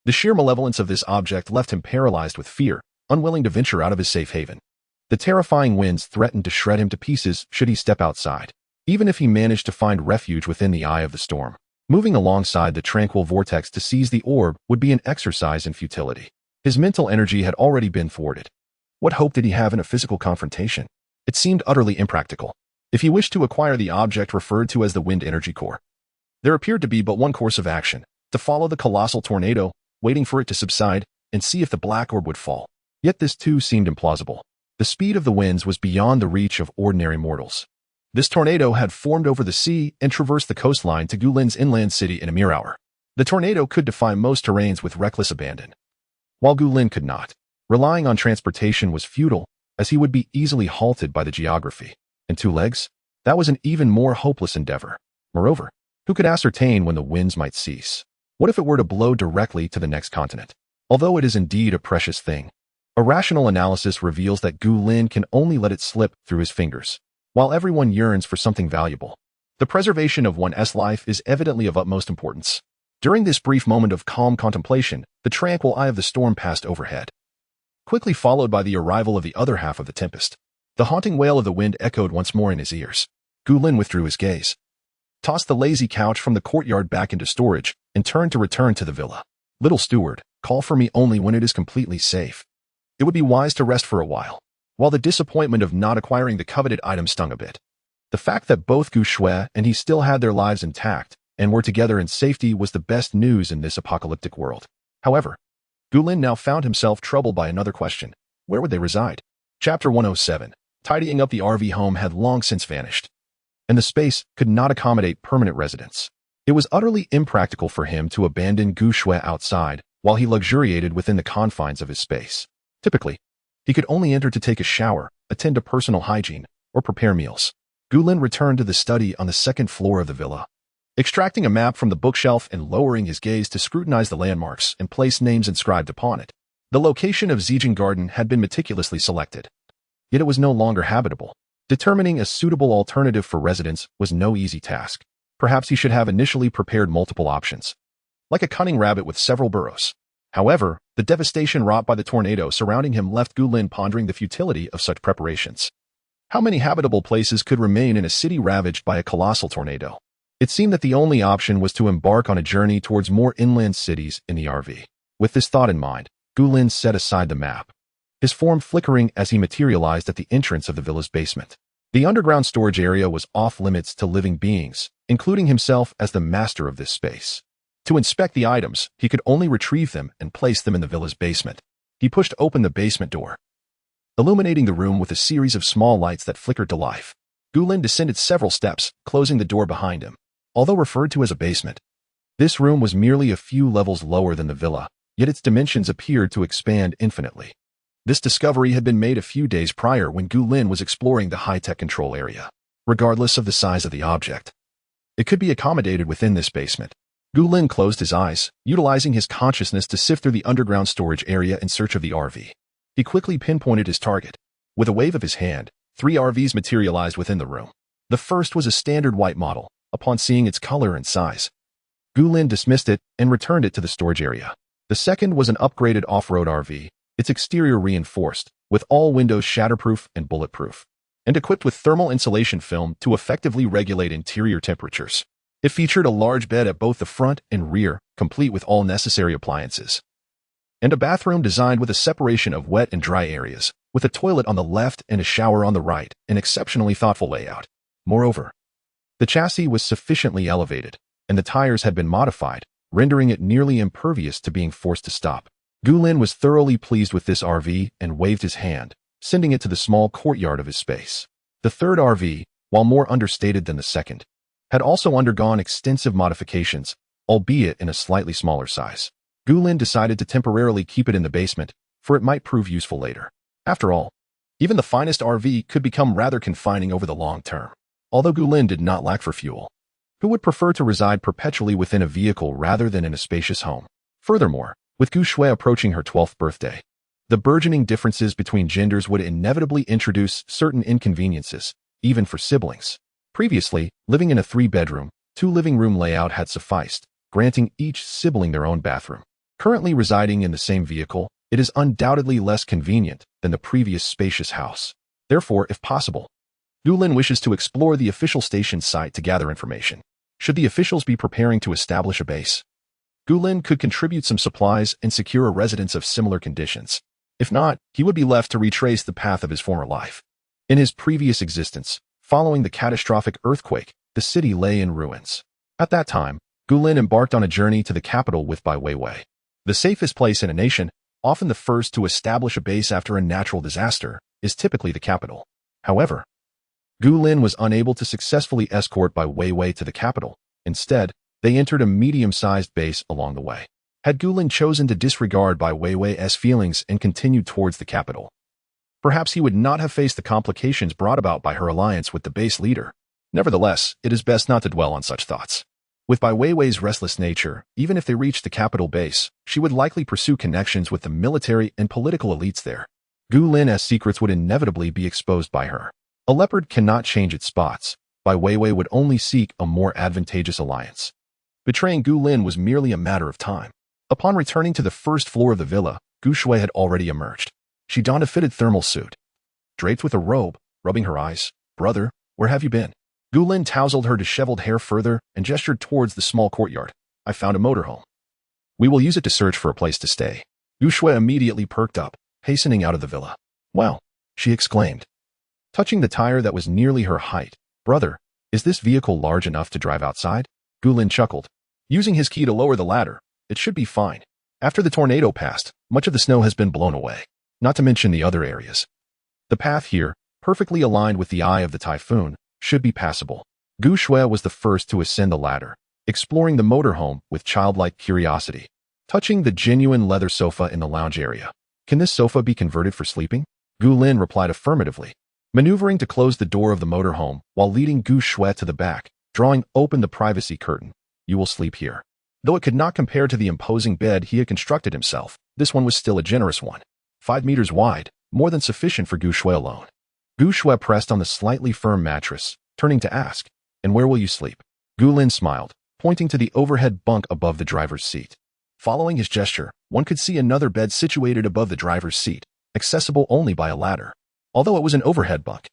the sheer malevolence of this object left him paralyzed with fear, unwilling to venture out of his safe haven. The terrifying winds threatened to shred him to pieces should he step outside, even if he managed to find refuge within the eye of the storm. Moving alongside the tranquil vortex to seize the orb would be an exercise in futility. His mental energy had already been thwarted. What hope did he have in a physical confrontation? It seemed utterly impractical. If he wished to acquire the object referred to as the wind energy core, there appeared to be but one course of action: to follow the colossal tornado, waiting for it to subside, and see if the black orb would fall. Yet this too seemed implausible. The speed of the winds was beyond the reach of ordinary mortals. This tornado had formed over the sea and traversed the coastline to Gu Lin's inland city in a mere hour. The tornado could defy most terrains with reckless abandon, while Gu Lin could not. Relying on transportation was futile, as he would be easily halted by the geography. And 2 legs? That was an even more hopeless endeavor. Moreover, who could ascertain when the winds might cease? What if it were to blow directly to the next continent? Although it is indeed a precious thing, a rational analysis reveals that Gu Lin can only let it slip through his fingers. While everyone yearns for something valuable, the preservation of one's life is evidently of utmost importance. During this brief moment of calm contemplation, the tranquil eye of the storm passed overhead, quickly followed by the arrival of the other half of the tempest. The haunting wail of the wind echoed once more in his ears. Gu Lin withdrew his gaze, tossed the lazy couch from the courtyard back into storage, and turned to return to the villa. Little steward, call for me only when it is completely safe. It would be wise to rest for a while. While the disappointment of not acquiring the coveted item stung a bit, the fact that both Gu Shui and he still had their lives intact and were together in safety was the best news in this apocalyptic world. However, Gu Lin now found himself troubled by another question. Where would they reside? Chapter 107. Tidying up the RV home had long since vanished, and the space could not accommodate permanent residents. It was utterly impractical for him to abandon Gu Shui outside while he luxuriated within the confines of his space. Typically, he could only enter to take a shower, attend to personal hygiene, or prepare meals. Gu Lin returned to the study on the 2nd floor of the villa, extracting a map from the bookshelf and lowering his gaze to scrutinize the landmarks and place names inscribed upon it. The location of Zijin Garden had been meticulously selected, yet it was no longer habitable. Determining a suitable alternative for residents was no easy task. Perhaps he should have initially prepared multiple options, like a cunning rabbit with several burrows. However, the devastation wrought by the tornado surrounding him left Gu Lin pondering the futility of such preparations. How many habitable places could remain in a city ravaged by a colossal tornado? It seemed that the only option was to embark on a journey towards more inland cities in the RV. With this thought in mind, Gu Lin set aside the map his form flickering as he materialized at the entrance of the villa's basement. The underground storage area was off-limits to living beings, including himself as the master of this space. To inspect the items, he could only retrieve them and place them in the villa's basement. He pushed open the basement door, illuminating the room with a series of small lights that flickered to life. Gulin descended several steps, closing the door behind him. Although referred to as a basement, this room was merely a few levels lower than the villa, yet its dimensions appeared to expand infinitely. This discovery had been made a few days prior when Gulin was exploring the high-tech control area. Regardless of the size of the object, it could be accommodated within this basement. Gulin closed his eyes, utilizing his consciousness to sift through the underground storage area in search of the RV. He quickly pinpointed his target. With a wave of his hand, 3 RVs materialized within the room. The first was a standard white model. Upon seeing its color and size, Gulin dismissed it and returned it to the storage area. The second was an upgraded off-road RV, its exterior reinforced, with all windows shatterproof and bulletproof, and equipped with thermal insulation film to effectively regulate interior temperatures. It featured a large bed at both the front and rear, complete with all necessary appliances, and a bathroom designed with a separation of wet and dry areas, with a toilet on the left and a shower on the right, an exceptionally thoughtful layout. Moreover, the chassis was sufficiently elevated, and the tires had been modified, rendering it nearly impervious to being forced to stop. Gulin was thoroughly pleased with this RV and waved his hand, sending it to the small courtyard of his space. The third RV, while more understated than the second, had also undergone extensive modifications, albeit in a slightly smaller size. Gulin decided to temporarily keep it in the basement, for it might prove useful later. After all, even the finest RV could become rather confining over the long term. Although Gulin did not lack for fuel, who would prefer to reside perpetually within a vehicle rather than in a spacious home? Furthermore, with Gu Shui approaching her 12th birthday, the burgeoning differences between genders would inevitably introduce certain inconveniences, even for siblings. Previously, living in a 3-bedroom, 2-living room layout had sufficed, granting each sibling their own bathroom. Currently residing in the same vehicle, it is undoubtedly less convenient than the previous spacious house. Therefore, if possible, Gulin wishes to explore the official station site to gather information. Should the officials be preparing to establish a base, Gulin could contribute some supplies and secure a residence of similar conditions. If not, he would be left to retrace the path of his former life. In his previous existence, following the catastrophic earthquake, the city lay in ruins. At that time, Gulin embarked on a journey to the capital with Bai Weiwei. The safest place in a nation, often the first to establish a base after a natural disaster, is typically the capital. However, Gulin was unable to successfully escort Bai Weiwei to the capital. Instead, they entered a medium-sized base along the way. Had Gulin chosen to disregard Bai Weiwei's feelings and continued towards the capital, perhaps he would not have faced the complications brought about by her alliance with the base leader. Nevertheless, it is best not to dwell on such thoughts. With Bai Weiwei's restless nature, even if they reached the capital base, she would likely pursue connections with the military and political elites there. Gulin's secrets would inevitably be exposed by her. A leopard cannot change its spots. Bai Weiwei would only seek a more advantageous alliance. Betraying Gulin was merely a matter of time. Upon returning to the first floor of the villa, Gu Shui had already emerged. She donned a fitted thermal suit, draped with a robe, rubbing her eyes. "Brother, where have you been?" Gulin tousled her disheveled hair further and gestured towards the small courtyard. "I found a motorhome. We will use it to search for a place to stay." Gu Shui immediately perked up, hastening out of the villa. "Well," she exclaimed, touching the tire that was nearly her height. "Brother, is this vehicle large enough to drive outside?" Gulin chuckled. Using his key to lower the ladder, "It should be fine. After the tornado passed, much of the snow has been blown away, not to mention the other areas. The path here, perfectly aligned with the eye of the typhoon, should be passable." Gu Shui was the first to ascend the ladder, exploring the motorhome with childlike curiosity. Touching the genuine leather sofa in the lounge area. "Can this sofa be converted for sleeping?" Gulin replied affirmatively, maneuvering to close the door of the motorhome while leading Gu Shui to the back, drawing open the privacy curtain. "You will sleep here." Though it could not compare to the imposing bed he had constructed himself, this one was still a generous one. 5 meters wide, more than sufficient for Gu Shui alone. Gu Shui pressed on the slightly firm mattress, turning to ask, "And where will you sleep?" Gulin smiled, pointing to the overhead bunk above the driver's seat. Following his gesture, one could see another bed situated above the driver's seat, accessible only by a ladder. Although it was an overhead bunk,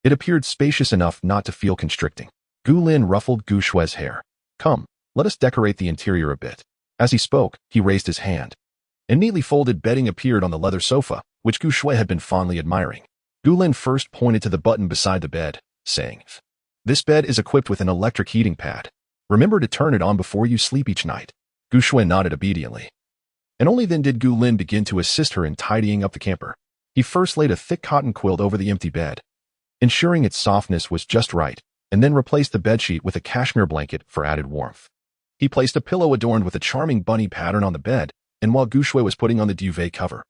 it appeared spacious enough not to feel constricting. Gulin ruffled Gu Shui's hair. "Come, let us decorate the interior a bit." As he spoke, he raised his hand, and neatly folded bedding appeared on the leather sofa, which Gu Shui had been fondly admiring. Gu Lin first pointed to the button beside the bed, saying, "This bed is equipped with an electric heating pad. Remember to turn it on before you sleep each night." Gu Shui nodded obediently. And only then did Gu Lin begin to assist her in tidying up the camper. He first laid a thick cotton quilt over the empty bed, ensuring its softness was just right, and then replaced the bedsheet with a cashmere blanket for added warmth. He placed a pillow adorned with a charming bunny pattern on the bed, and while Gu Shui was putting on the duvet cover,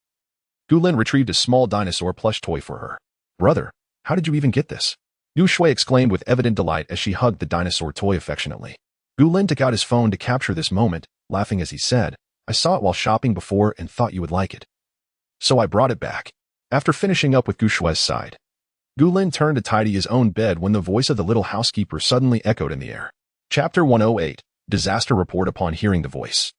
Gu Lin retrieved a small dinosaur plush toy for her. "Brother, how did you even get this?" Gu Shui exclaimed with evident delight as she hugged the dinosaur toy affectionately. Gu Lin took out his phone to capture this moment, laughing as he said, "I saw it while shopping before and thought you would like it. So I brought it back." After finishing up with Gu Shui's side, Gu Lin turned to tidy his own bed when the voice of the little housekeeper suddenly echoed in the air. Chapter 108, Disaster Report. Upon hearing the voice,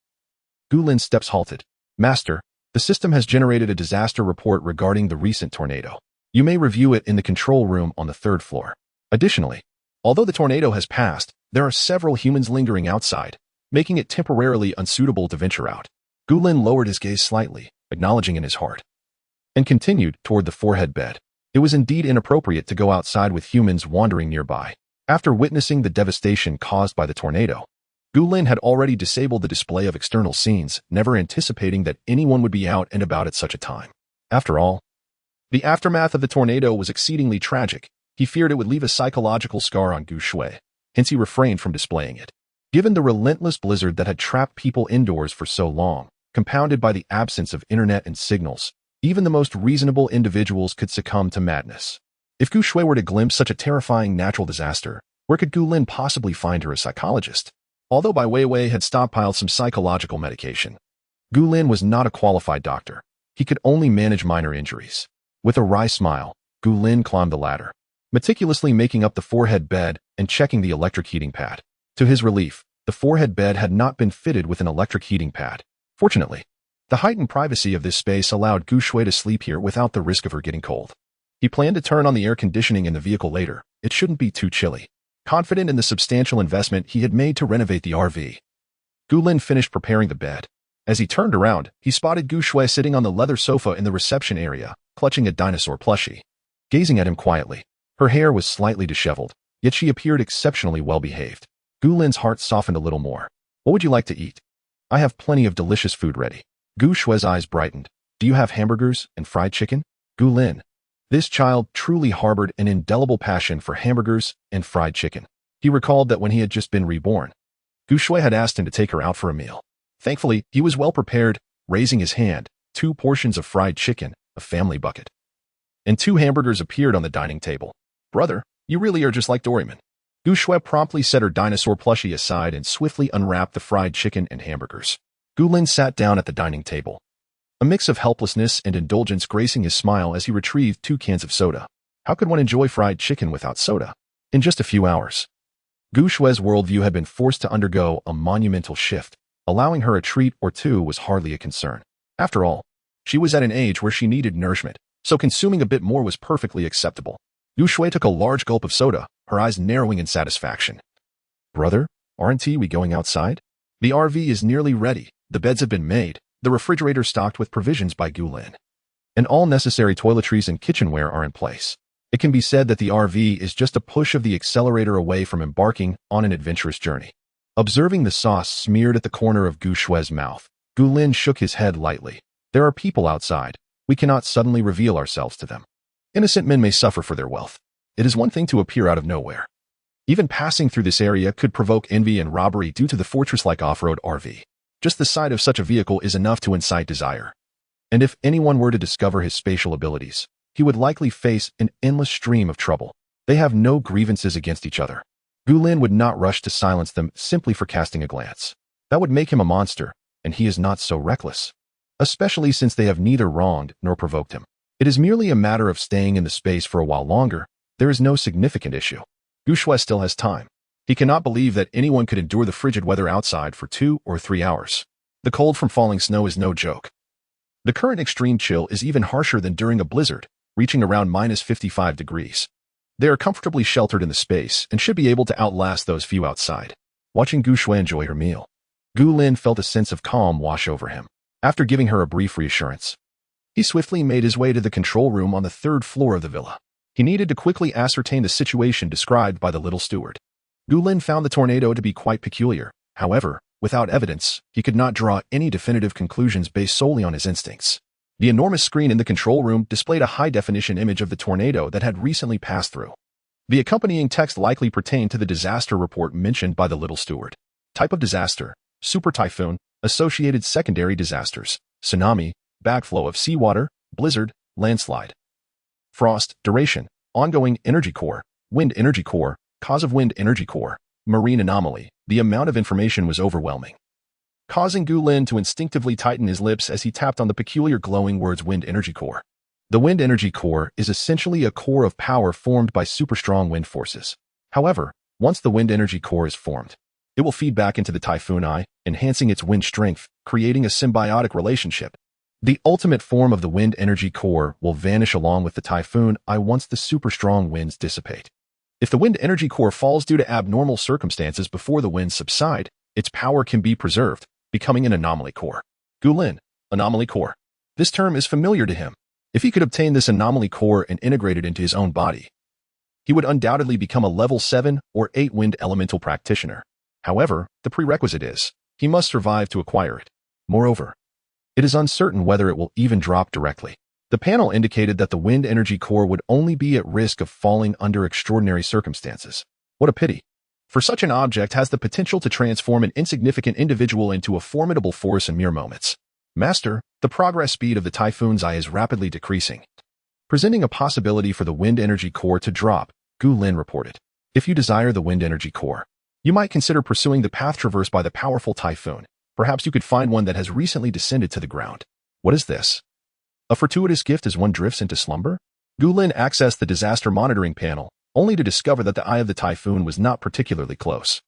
Gu Lin's steps halted. "Master, the system has generated a disaster report regarding the recent tornado. You may review it in the control room on the 3rd floor. Additionally, although the tornado has passed, there are several humans lingering outside, making it temporarily unsuitable to venture out." Gu Lin lowered his gaze slightly, acknowledging in his heart, and continued toward the forehead bed. It was indeed inappropriate to go outside with humans wandering nearby. After witnessing the devastation caused by the tornado, Gu Lin had already disabled the display of external scenes, never anticipating that anyone would be out and about at such a time. After all, the aftermath of the tornado was exceedingly tragic. He feared it would leave a psychological scar on Gu Shui, hence he refrained from displaying it. Given the relentless blizzard that had trapped people indoors for so long, compounded by the absence of internet and signals, even the most reasonable individuals could succumb to madness. If Gu Shui were to glimpse such a terrifying natural disaster, where could Gu Lin possibly find her a psychologist? Although Bai Weiwei had stockpiled some psychological medication, Gu Lin was not a qualified doctor. He could only manage minor injuries. With a wry smile, Gu Lin climbed the ladder, meticulously making up the forehead bed and checking the electric heating pad. To his relief, the forehead bed had not been fitted with an electric heating pad. Fortunately, the heightened privacy of this space allowed Gu Shui to sleep here without the risk of her getting cold. He planned to turn on the air conditioning in the vehicle later. It shouldn't be too chilly. Confident in the substantial investment he had made to renovate the RV, Gu Lin finished preparing the bed. As he turned around, he spotted Gu Shui sitting on the leather sofa in the reception area, clutching a dinosaur plushie. Gazing at him quietly, her hair was slightly disheveled, yet she appeared exceptionally well-behaved. Gu Lin's heart softened a little more. "What would you like to eat? I have plenty of delicious food ready." Gu Shui's eyes brightened. "Do you have hamburgers and fried chicken?" Gu Lin. This child truly harbored an indelible passion for hamburgers and fried chicken. He recalled that when he had just been reborn, Gu Shui had asked him to take her out for a meal. Thankfully, he was well prepared, raising his hand. 2 portions of fried chicken, a family bucket, and 2 hamburgers appeared on the dining table. "Brother, you really are just like Doraemon." Gu Shui promptly set her dinosaur plushie aside and swiftly unwrapped the fried chicken and hamburgers. Gu Lin sat down at the dining table, a mix of helplessness and indulgence gracing his smile as he retrieved 2 cans of soda. How could one enjoy fried chicken without soda? In just a few hours, Gu Shui's worldview had been forced to undergo a monumental shift. Allowing her a treat or two was hardly a concern. After all, she was at an age where she needed nourishment, so consuming a bit more was perfectly acceptable. Gu Shui took a large gulp of soda, her eyes narrowing in satisfaction. "Brother, aren't we going outside? The RV is nearly ready. The beds have been made, the refrigerator stocked with provisions by Gu Lin, and all necessary toiletries and kitchenware are in place. It can be said that the RV is just a push of the accelerator away from embarking on an adventurous journey." Observing the sauce smeared at the corner of Gu Shui's mouth, Gu Lin shook his head lightly. "There are people outside. We cannot suddenly reveal ourselves to them. Innocent men may suffer for their wealth. It is one thing to appear out of nowhere. Even passing through this area could provoke envy and robbery due to the fortress-like off-road RV. Just the sight of such a vehicle is enough to incite desire. And if anyone were to discover his spatial abilities, he would likely face an endless stream of trouble. They have no grievances against each other. Gu Lin would not rush to silence them simply for casting a glance. That would make him a monster, and he is not so reckless. Especially since they have neither wronged nor provoked him. It is merely a matter of staying in the space for a while longer. There is no significant issue. Gu Shui still has time. He cannot believe that anyone could endure the frigid weather outside for 2 or 3 hours. The cold from falling snow is no joke. The current extreme chill is even harsher than during a blizzard, reaching around -55 degrees. They are comfortably sheltered in the space and should be able to outlast those few outside. Watching Gu Shui enjoy her meal, Gu Lin felt a sense of calm wash over him. After giving her a brief reassurance, He swiftly made his way to the control room on the third floor of the villa. He needed to quickly ascertain the situation described by the little steward. Gulin found the tornado to be quite peculiar. However, without evidence, he could not draw any definitive conclusions based solely on his instincts. The enormous screen in the control room displayed a high-definition image of the tornado that had recently passed through. The accompanying text likely pertained to the disaster report mentioned by the little steward. Type of disaster: super typhoon, associated secondary disasters, tsunami, backflow of seawater, blizzard, landslide. Frost, duration, ongoing energy core, wind energy core, cause of wind energy core, marine anomaly. The amount of information was overwhelming, causing Gulin to instinctively tighten his lips as he tapped on the peculiar glowing words wind energy core. The wind energy core is essentially a core of power formed by super-strong wind forces. However, once the wind energy core is formed, it will feed back into the typhoon eye, enhancing its wind strength, creating a symbiotic relationship. The ultimate form of the wind energy core will vanish along with the typhoon eye once the super-strong winds dissipate. If the wind energy core falls due to abnormal circumstances before the winds subside, its power can be preserved, becoming an anomaly core. Gulin, anomaly core. This term is familiar to him. If he could obtain this anomaly core and integrate it into his own body, he would undoubtedly become a level 7 or 8 wind elemental practitioner. However, the prerequisite is, he must survive to acquire it. Moreover, it is uncertain whether it will even drop directly. The panel indicated that the wind energy core would only be at risk of falling under extraordinary circumstances. What a pity. For such an object has the potential to transform an insignificant individual into a formidable force in mere moments. Master, the progress speed of the typhoon's eye is rapidly decreasing, presenting a possibility for the wind energy core to drop, Gulin reported. If you desire the wind energy core, you might consider pursuing the path traversed by the powerful typhoon. Perhaps you could find one that has recently descended to the ground. What is this? A fortuitous gift as one drifts into slumber? Gulin accessed the disaster monitoring panel, only to discover that the eye of the typhoon was not particularly close.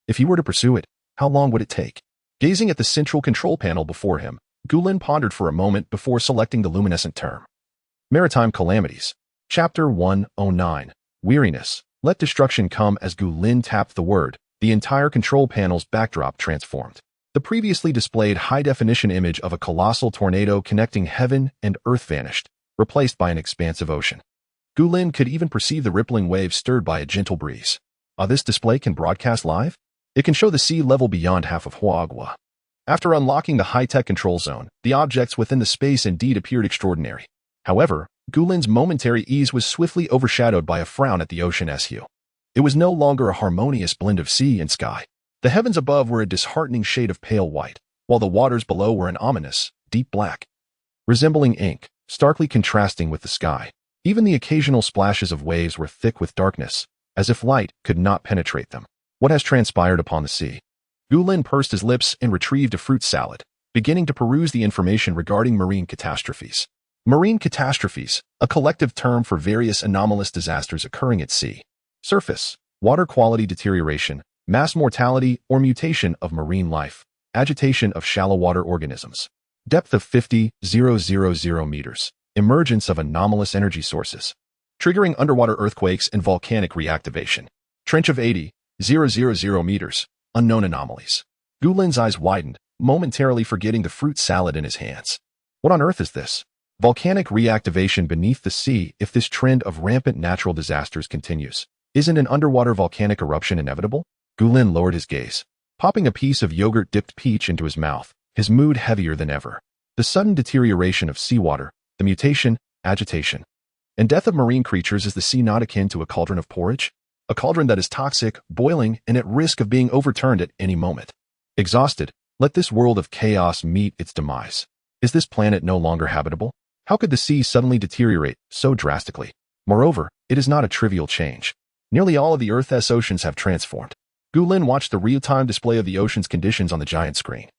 If he were to pursue it, how long would it take? Gazing at the central control panel before him, Gulin pondered for a moment before selecting the luminescent term. Maritime Calamities. Chapter 109. Weariness. Let destruction come. As Gulin tapped the word, the entire control panel's backdrop transformed. The previously displayed high-definition image of a colossal tornado connecting heaven and earth vanished, replaced by an expansive ocean. Gulin could even perceive the rippling waves stirred by a gentle breeze. This display can broadcast live? It can show the sea level beyond half of Huagua. After unlocking the high-tech control zone, the objects within the space indeed appeared extraordinary. However, Gulin's momentary ease was swiftly overshadowed by a frown at the ocean's hue. It was no longer a harmonious blend of sea and sky. The heavens above were a disheartening shade of pale white, while the waters below were an ominous, deep black, resembling ink, starkly contrasting with the sky. Even the occasional splashes of waves were thick with darkness, as if light could not penetrate them. What has transpired upon the sea? Gulin pursed his lips and retrieved a fruit salad, beginning to peruse the information regarding marine catastrophes. Marine catastrophes, a collective term for various anomalous disasters occurring at sea. Surface, water quality deterioration, mass mortality or mutation of marine life, agitation of shallow water organisms. Depth of 50,000 meters. Emergence of anomalous energy sources, triggering underwater earthquakes and volcanic reactivation. Trench of 80,000 meters. Unknown anomalies. Gulin's eyes widened, momentarily forgetting the fruit salad in his hands. What on earth is this? Volcanic reactivation beneath the sea. If this trend of rampant natural disasters continues, isn't an underwater volcanic eruption inevitable? Gulin lowered his gaze, popping a piece of yogurt-dipped peach into his mouth, his mood heavier than ever. The sudden deterioration of seawater, the mutation, agitation, and death of marine creatures. Is the sea not akin to a cauldron of porridge? A cauldron that is toxic, boiling, and at risk of being overturned at any moment. Exhausted, let this world of chaos meet its demise. Is this planet no longer habitable? How could the sea suddenly deteriorate so drastically? Moreover, it is not a trivial change. Nearly all of the Earth's oceans have transformed. Gulin watched the real-time display of the ocean's conditions on the giant screen,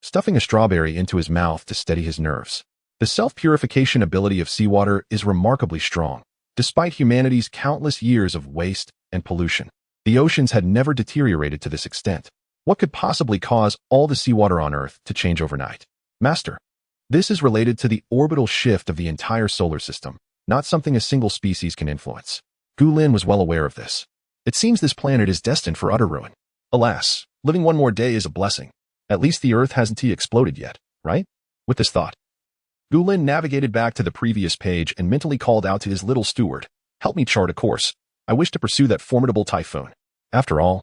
stuffing a strawberry into his mouth to steady his nerves. The self-purification ability of seawater is remarkably strong. Despite humanity's countless years of waste and pollution, the oceans had never deteriorated to this extent. What could possibly cause all the seawater on Earth to change overnight? Master, this is related to the orbital shift of the entire solar system, not something a single species can influence. Gulin was well aware of this. It seems this planet is destined for utter ruin. Alas, living one more day is a blessing. At least the Earth hasn't exploded yet, right? With this thought, Gulin navigated back to the previous page and mentally called out to his little steward, "Help me chart a course. I wish to pursue that formidable typhoon." After all,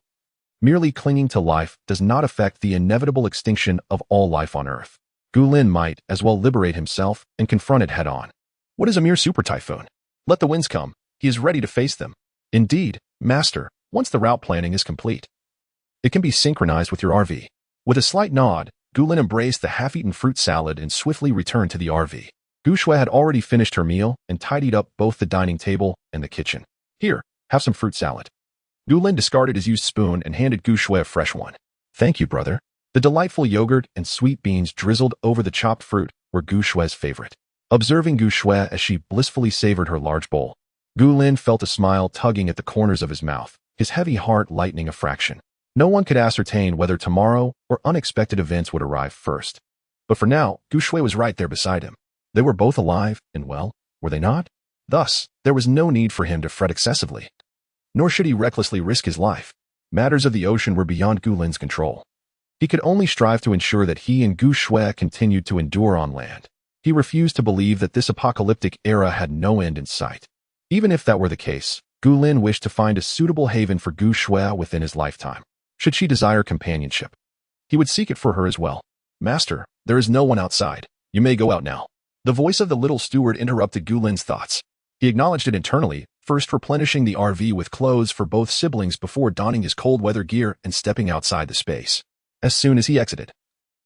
merely clinging to life does not affect the inevitable extinction of all life on Earth. Gulin might as well liberate himself and confront it head-on. What is a mere super typhoon? Let the winds come. He is ready to face them. Indeed, Master, once the route planning is complete, it can be synchronized with your RV. With a slight nod, Gulin embraced the half-eaten fruit salad and swiftly returned to the RV. Gu Shui had already finished her meal and tidied up both the dining table and the kitchen. "Here, have some fruit salad." Gulin discarded his used spoon and handed Gu Shui a fresh one. "Thank you, brother." The delightful yogurt and sweet beans drizzled over the chopped fruit were Gu Shui's favorite. Observing Gu Shui as she blissfully savored her large bowl, Gulin felt a smile tugging at the corners of his mouth, his heavy heart lightening a fraction. No one could ascertain whether tomorrow or unexpected events would arrive first. But for now, Gu Shui was right there beside him. They were both alive and well, were they not? Thus, there was no need for him to fret excessively. Nor should he recklessly risk his life. Matters of the ocean were beyond Gulin's control. He could only strive to ensure that he and Gu Shui continued to endure on land. He refused to believe that this apocalyptic era had no end in sight. Even if that were the case, Gulin wished to find a suitable haven for Gu Shui within his lifetime. Should she desire companionship, he would seek it for her as well. "Master, there is no one outside. You may go out now." The voice of the little steward interrupted Gulin's thoughts. He acknowledged it internally, first replenishing the RV with clothes for both siblings before donning his cold weather gear and stepping outside the space. As soon as he exited,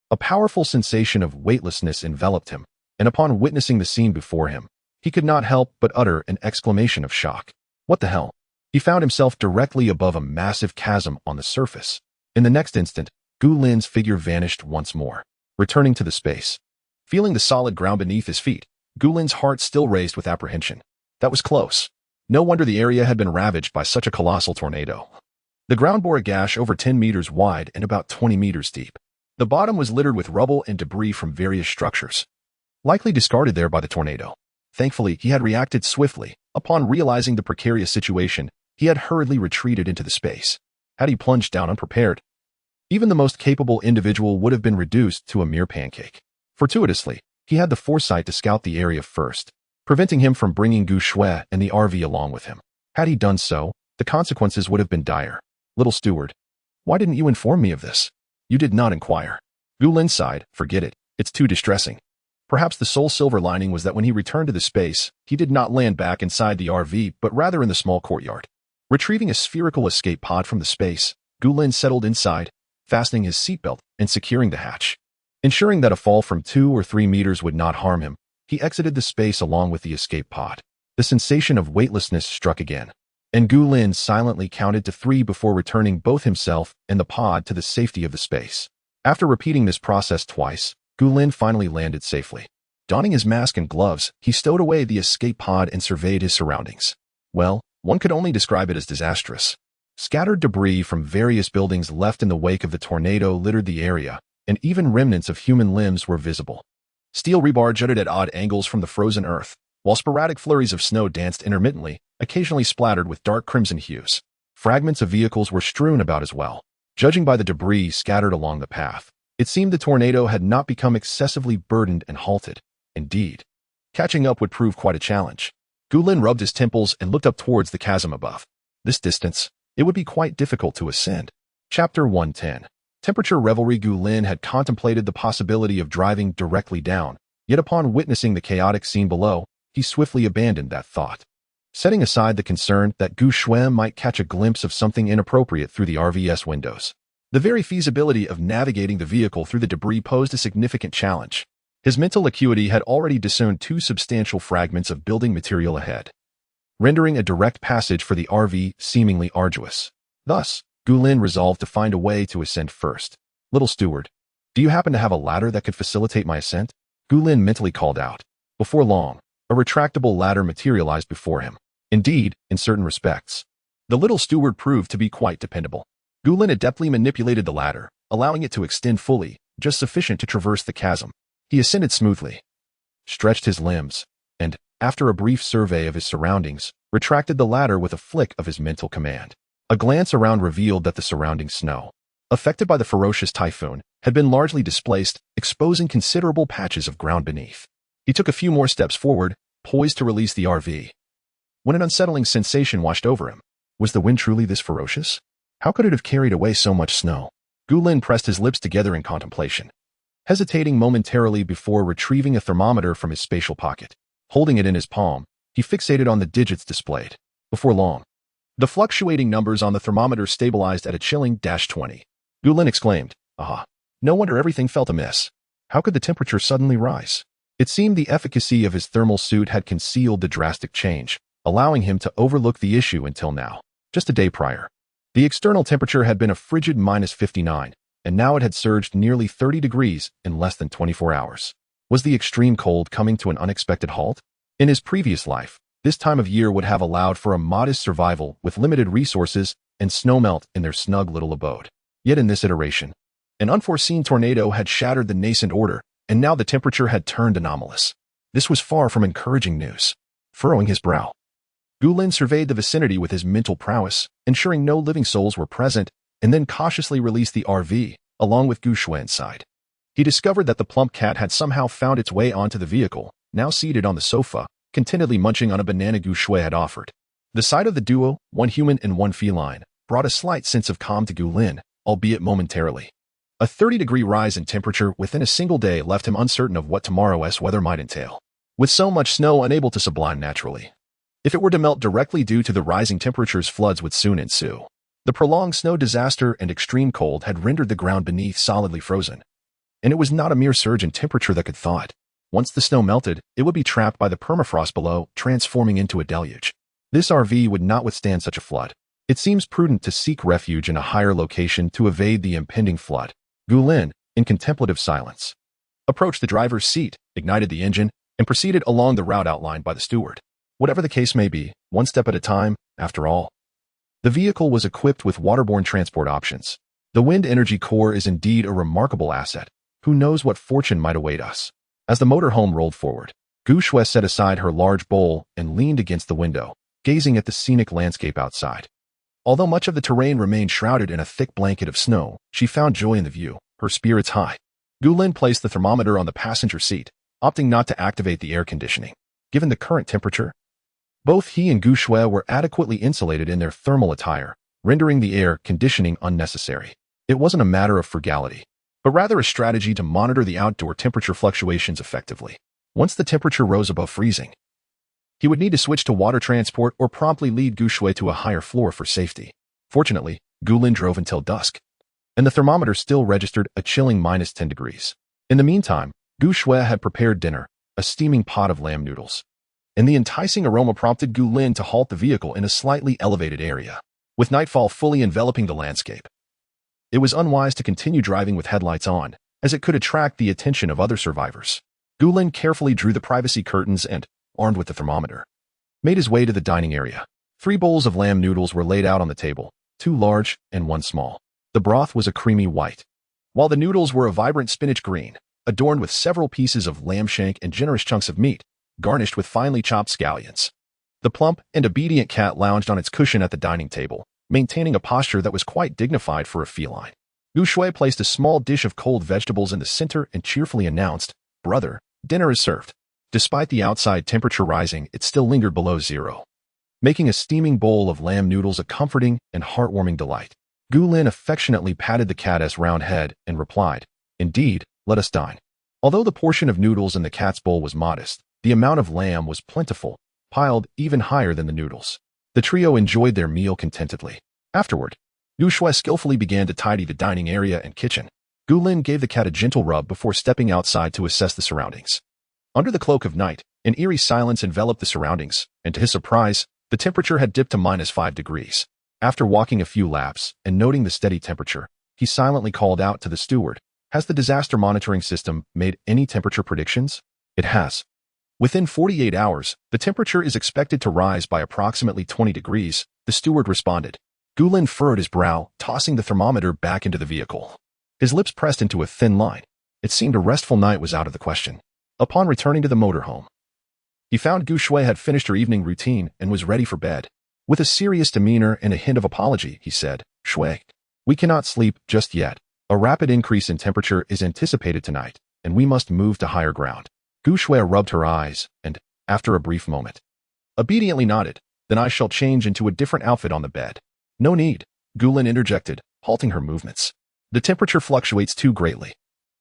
a powerful sensation of weightlessness enveloped him, and upon witnessing the scene before him, he could not help but utter an exclamation of shock. What the hell? He found himself directly above a massive chasm on the surface. In the next instant, Gulin's figure vanished once more, returning to the space. Feeling the solid ground beneath his feet, Gulin's heart still raced with apprehension. That was close. No wonder the area had been ravaged by such a colossal tornado. The ground bore a gash over 10 meters wide and about 20 meters deep. The bottom was littered with rubble and debris from various structures, likely discarded there by the tornado. Thankfully, he had reacted swiftly. Upon realizing the precarious situation, he had hurriedly retreated into the space. Had he plunged down unprepared, even the most capable individual would have been reduced to a mere pancake. Fortuitously, he had the foresight to scout the area first, preventing him from bringing Gu Shui and the RV along with him. Had he done so, the consequences would have been dire. "Little steward, why didn't you inform me of this?" "You did not inquire." Gulin sighed. "Forget it. It's too distressing." Perhaps the sole silver lining was that when he returned to the space, he did not land back inside the RV, but rather in the small courtyard. Retrieving a spherical escape pod from the space, Gulin settled inside, fastening his seatbelt and securing the hatch. Ensuring that a fall from 2 or 3 meters would not harm him, he exited the space along with the escape pod. The sensation of weightlessness struck again, and Gulin silently counted to 3 before returning both himself and the pod to the safety of the space. After repeating this process twice, Gulin finally landed safely. Donning his mask and gloves, he stowed away the escape pod and surveyed his surroundings. Well, one could only describe it as disastrous. Scattered debris from various buildings left in the wake of the tornado littered the area, and even remnants of human limbs were visible. Steel rebar jutted at odd angles from the frozen earth, while sporadic flurries of snow danced intermittently, occasionally splattered with dark crimson hues. Fragments of vehicles were strewn about as well. Judging by the debris scattered along the path, it seemed the tornado had not become excessively burdened and halted. Indeed, catching up would prove quite a challenge. Gulin rubbed his temples and looked up towards the chasm above. This distance, it would be quite difficult to ascend. Chapter 110. Temperature Revelry. Gulin had contemplated the possibility of driving directly down, yet upon witnessing the chaotic scene below, he swiftly abandoned that thought. Setting aside the concern that Gu Shui might catch a glimpse of something inappropriate through the RVS windows, the very feasibility of navigating the vehicle through the debris posed a significant challenge. His mental acuity had already discerned 2 substantial fragments of building material ahead, rendering a direct passage for the RV seemingly arduous. Thus, Gulin resolved to find a way to ascend first. "Little steward, do you happen to have a ladder that could facilitate my ascent?" Gulin mentally called out. Before long, a retractable ladder materialized before him. Indeed, in certain respects, the little steward proved to be quite dependable. Gulin adeptly manipulated the ladder, allowing it to extend fully, just sufficient to traverse the chasm. He ascended smoothly, stretched his limbs, and, after a brief survey of his surroundings, retracted the ladder with a flick of his mental command. A glance around revealed that the surrounding snow, affected by the ferocious typhoon, had been largely displaced, exposing considerable patches of ground beneath. He took a few more steps forward, poised to release the RV, when an unsettling sensation washed over him. Was the wind truly this ferocious? How could it have carried away so much snow? Gulin pressed his lips together in contemplation, hesitating momentarily before retrieving a thermometer from his spatial pocket. Holding it in his palm, he fixated on the digits displayed. Before long, the fluctuating numbers on the thermometer stabilized at a chilling -20. Gulin exclaimed, "Aha! No wonder everything felt amiss. How could the temperature suddenly rise?" It seemed the efficacy of his thermal suit had concealed the drastic change, allowing him to overlook the issue until now. Just a day prior, the external temperature had been a frigid -59, and now it had surged nearly 30 degrees in less than 24 hours. Was the extreme cold coming to an unexpected halt? In his previous life, this time of year would have allowed for a modest survival with limited resources and snowmelt in their snug little abode. Yet in this iteration, an unforeseen tornado had shattered the nascent order, and now the temperature had turned anomalous. This was far from encouraging news. Furrowing his brow, Gulin surveyed the vicinity with his mental prowess, ensuring no living souls were present, and then cautiously released the RV, along with Gu Shui inside. He discovered that the plump cat had somehow found its way onto the vehicle, now seated on the sofa, contentedly munching on a banana Gu Shui had offered. The sight of the duo, one human and one feline, brought a slight sense of calm to Gulin, albeit momentarily. A 30-degree rise in temperature within a single day left him uncertain of what tomorrow's weather might entail. With so much snow unable to sublime naturally, if it were to melt directly due to the rising temperatures, floods would soon ensue. The prolonged snow disaster and extreme cold had rendered the ground beneath solidly frozen, and it was not a mere surge in temperature that could thaw it. Once the snow melted, it would be trapped by the permafrost below, transforming into a deluge. This RV would not withstand such a flood. It seems prudent to seek refuge in a higher location to evade the impending flood. Gulin, in contemplative silence, approached the driver's seat, ignited the engine, and proceeded along the route outlined by the steward. Whatever the case may be, one step at a time, after all. The vehicle was equipped with waterborne transport options. The wind energy core is indeed a remarkable asset. Who knows what fortune might await us? As the motorhome rolled forward, Gu Shui set aside her large bowl and leaned against the window, gazing at the scenic landscape outside. Although much of the terrain remained shrouded in a thick blanket of snow, she found joy in the view, her spirits high. Gulin placed the thermometer on the passenger seat, opting not to activate the air conditioning. Given the current temperature, both he and Gu Shui were adequately insulated in their thermal attire, rendering the air conditioning unnecessary. It wasn't a matter of frugality, but rather a strategy to monitor the outdoor temperature fluctuations effectively. Once the temperature rose above freezing, he would need to switch to water transport or promptly lead Gu Shui to a higher floor for safety. Fortunately, Gulin drove until dusk, and the thermometer still registered a chilling -10 degrees. In the meantime, Gu Shui had prepared dinner, a steaming pot of lamb noodles, and the enticing aroma prompted Gulin to halt the vehicle in a slightly elevated area. With nightfall fully enveloping the landscape, it was unwise to continue driving with headlights on, as it could attract the attention of other survivors. Gulin carefully drew the privacy curtains and, armed with the thermometer, made his way to the dining area. 3 bowls of lamb noodles were laid out on the table, 2 large and 1 small. The broth was a creamy white, while the noodles were a vibrant spinach green, adorned with several pieces of lamb shank and generous chunks of meat, garnished with finely chopped scallions. The plump and obedient cat lounged on its cushion at the dining table, maintaining a posture that was quite dignified for a feline. Gu Shui placed a small dish of cold vegetables in the center and cheerfully announced, "Brother, dinner is served." Despite the outside temperature rising, it still lingered below zero, making a steaming bowl of lamb noodles a comforting and heartwarming delight. Gulin affectionately patted the cat's round head and replied, "Indeed, let us dine." Although the portion of noodles in the cat's bowl was modest, the amount of lamb was plentiful, piled even higher than the noodles. The trio enjoyed their meal contentedly. Afterward, Gu Shui skillfully began to tidy the dining area and kitchen. Gulin gave the cat a gentle rub before stepping outside to assess the surroundings. Under the cloak of night, an eerie silence enveloped the surroundings, and to his surprise, the temperature had dipped to -5 degrees. After walking a few laps and noting the steady temperature, he silently called out to the steward, "Has the disaster monitoring system made any temperature predictions?" "It has. Within 48 hours, the temperature is expected to rise by approximately 20 degrees, the steward responded. Gulin furrowed his brow, tossing the thermometer back into the vehicle. His lips pressed into a thin line. It seemed a restful night was out of the question. Upon returning to the motorhome, he found Gu Shui had finished her evening routine and was ready for bed. With a serious demeanor and a hint of apology, he said, "Shui, we cannot sleep just yet. A rapid increase in temperature is anticipated tonight, and we must move to higher ground." Gu Shui rubbed her eyes and, after a brief moment, obediently nodded. Then I shall change into a different outfit on the bed. No need, Gulin interjected, halting her movements. The temperature fluctuates too greatly.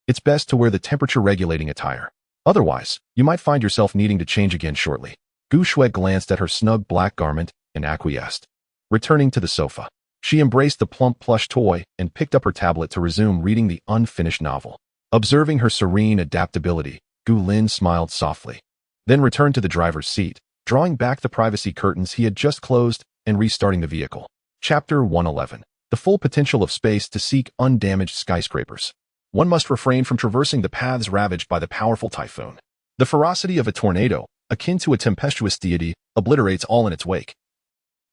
It's best to wear the temperature-regulating attire. Otherwise, you might find yourself needing to change again shortly. Gu Shui glanced at her snug black garment and acquiesced. Returning to the sofa, she embraced the plump plush toy and picked up her tablet to resume reading the unfinished novel. Observing her serene adaptability, Gu Lin smiled softly, then returned to the driver's seat, drawing back the privacy curtains he had just closed and restarting the vehicle. Chapter 111. The full potential of space to seek undamaged skyscrapers. One must refrain from traversing the paths ravaged by the powerful typhoon. The ferocity of a tornado, akin to a tempestuous deity, obliterates all in its wake,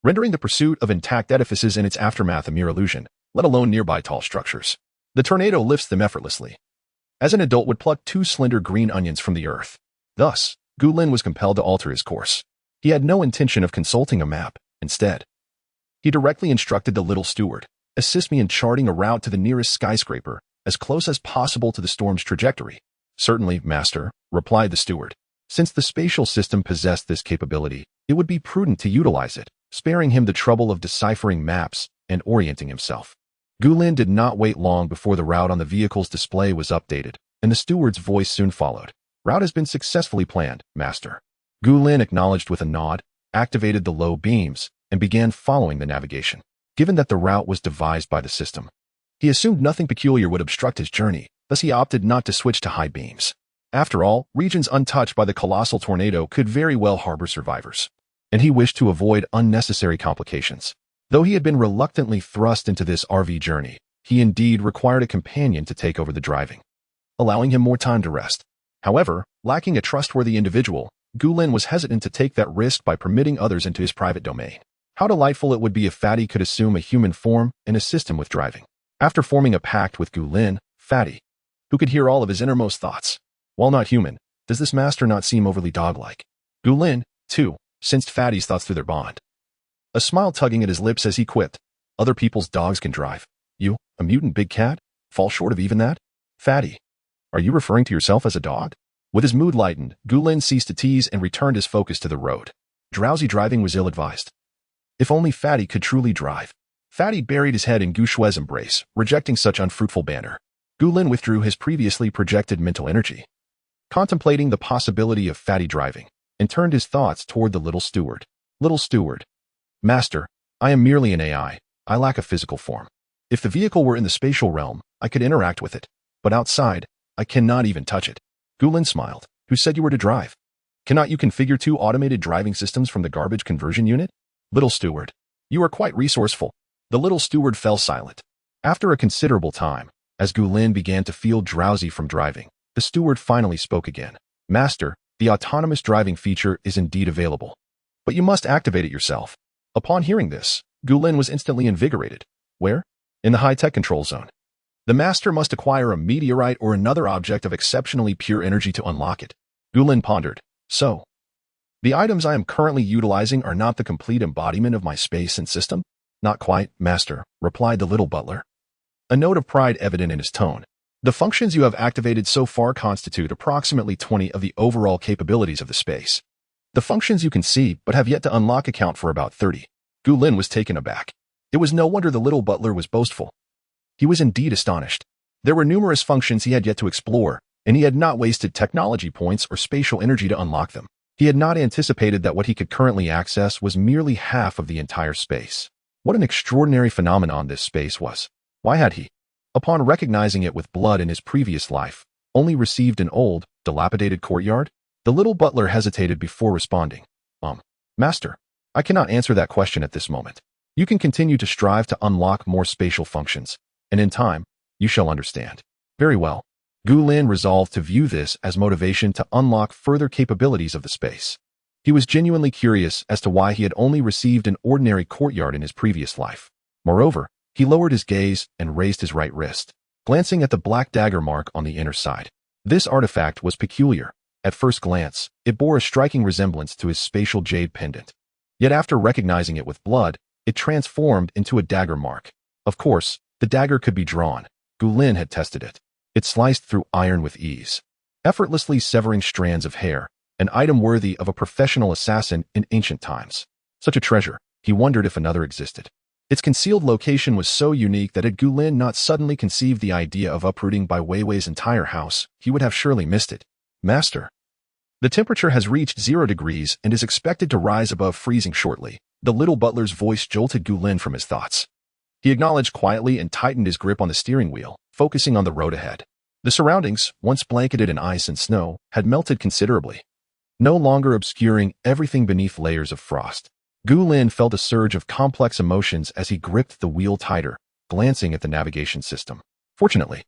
rendering the pursuit of intact edifices in its aftermath a mere illusion, let alone nearby tall structures. The tornado lifts them effortlessly, as an adult would pluck 2 slender green onions from the earth. Thus, Gu Lin was compelled to alter his course. He had no intention of consulting a map. Instead, he directly instructed the little steward, "Assist me in charting a route to the nearest skyscraper, as close as possible to the storm's trajectory." "Certainly, master," replied the steward. Since the spatial system possessed this capability, it would be prudent to utilize it, sparing him the trouble of deciphering maps and orienting himself. Gu Lin did not wait long before the route on the vehicle's display was updated, and the steward's voice soon followed. "Route has been successfully planned, master." Gu Lin acknowledged with a nod, activated the low beams, and began following the navigation. Given that the route was devised by the system, he assumed nothing peculiar would obstruct his journey, thus he opted not to switch to high beams. After all, regions untouched by the colossal tornado could very well harbor survivors, and he wished to avoid unnecessary complications. Though he had been reluctantly thrust into this RV journey, he indeed required a companion to take over the driving, allowing him more time to rest. However, lacking a trustworthy individual, Gu Lin was hesitant to take that risk by permitting others into his private domain. How delightful it would be if Fatty could assume a human form and assist him with driving. After forming a pact with Gu Lin, Fatty, who could hear all of his innermost thoughts, while not human, does this master not seem overly dog-like? Gu Lin, too, sensed Fatty's thoughts through their bond. A smile tugging at his lips as he quipped, "Other people's dogs can drive. You, a mutant big cat, fall short of even that? Fatty, are you referring to yourself as a dog?" With his mood lightened, Gu Lin ceased to tease and returned his focus to the road. Drowsy driving was ill-advised. If only Fatty could truly drive. Fatty buried his head in Gu Shui's embrace, rejecting such unfruitful banter. Gu Lin withdrew his previously projected mental energy, contemplating the possibility of Fatty driving, and turned his thoughts toward the little steward. "Little steward. Master, I am merely an AI. I lack a physical form. If the vehicle were in the spatial realm, I could interact with it, but outside, I cannot even touch it." Gu Lin smiled. "Who said you were to drive? Cannot you configure 2 automated driving systems from the garbage conversion unit?" "Little steward, you are quite resourceful." The little steward fell silent. After a considerable time, as Gu Lin began to feel drowsy from driving, the steward finally spoke again. "Master, the autonomous driving feature is indeed available, but you must activate it yourself." Upon hearing this, Gu Lin was instantly invigorated. "Where?" "In the high-tech control zone. The master must acquire a meteorite or another object of exceptionally pure energy to unlock it." Gu Lin pondered. "So, the items I am currently utilizing are not the complete embodiment of my space and system?" "Not quite, master," replied the little butler, a note of pride evident in his tone. "The functions you have activated so far constitute approximately 20 of the overall capabilities of the space. The functions you can see but have yet to unlock account for about 30. Gu Lin was taken aback. It was no wonder the little butler was boastful. He was indeed astonished. There were numerous functions he had yet to explore, and he had not wasted technology points or spatial energy to unlock them. He had not anticipated that what he could currently access was merely half of the entire space. What an extraordinary phenomenon this space was. Why had he, upon recognizing it with blood in his previous life, only received an old, dilapidated courtyard? The little butler hesitated before responding. Master, I cannot answer that question at this moment. You can continue to strive to unlock more spatial functions, and in time, you shall understand." "Very well." Gu Lin resolved to view this as motivation to unlock further capabilities of the space. He was genuinely curious as to why he had only received an ordinary courtyard in his previous life. Moreover, he lowered his gaze and raised his right wrist, glancing at the black dagger mark on the inner side. This artifact was peculiar. At first glance, it bore a striking resemblance to his spatial jade pendant. Yet after recognizing it with blood, it transformed into a dagger mark. Of course, the dagger could be drawn. Gu Lin had tested it. It sliced through iron with ease. effortlessly severing strands of hair, an item worthy of a professional assassin in ancient times. Such a treasure, he wondered if another existed. Its concealed location was so unique that had Gulin not suddenly conceived the idea of uprooting Bai Weiwei's entire house, he would have surely missed it. Master. The temperature has reached 0 degrees and is expected to rise above freezing shortly. The little butler's voice jolted Gulin from his thoughts. He acknowledged quietly and tightened his grip on the steering wheel, focusing on the road ahead. The surroundings, once blanketed in ice and snow, had melted considerably, no longer obscuring everything beneath layers of frost. Gulin felt a surge of complex emotions as he gripped the wheel tighter, glancing at the navigation system. Fortunately,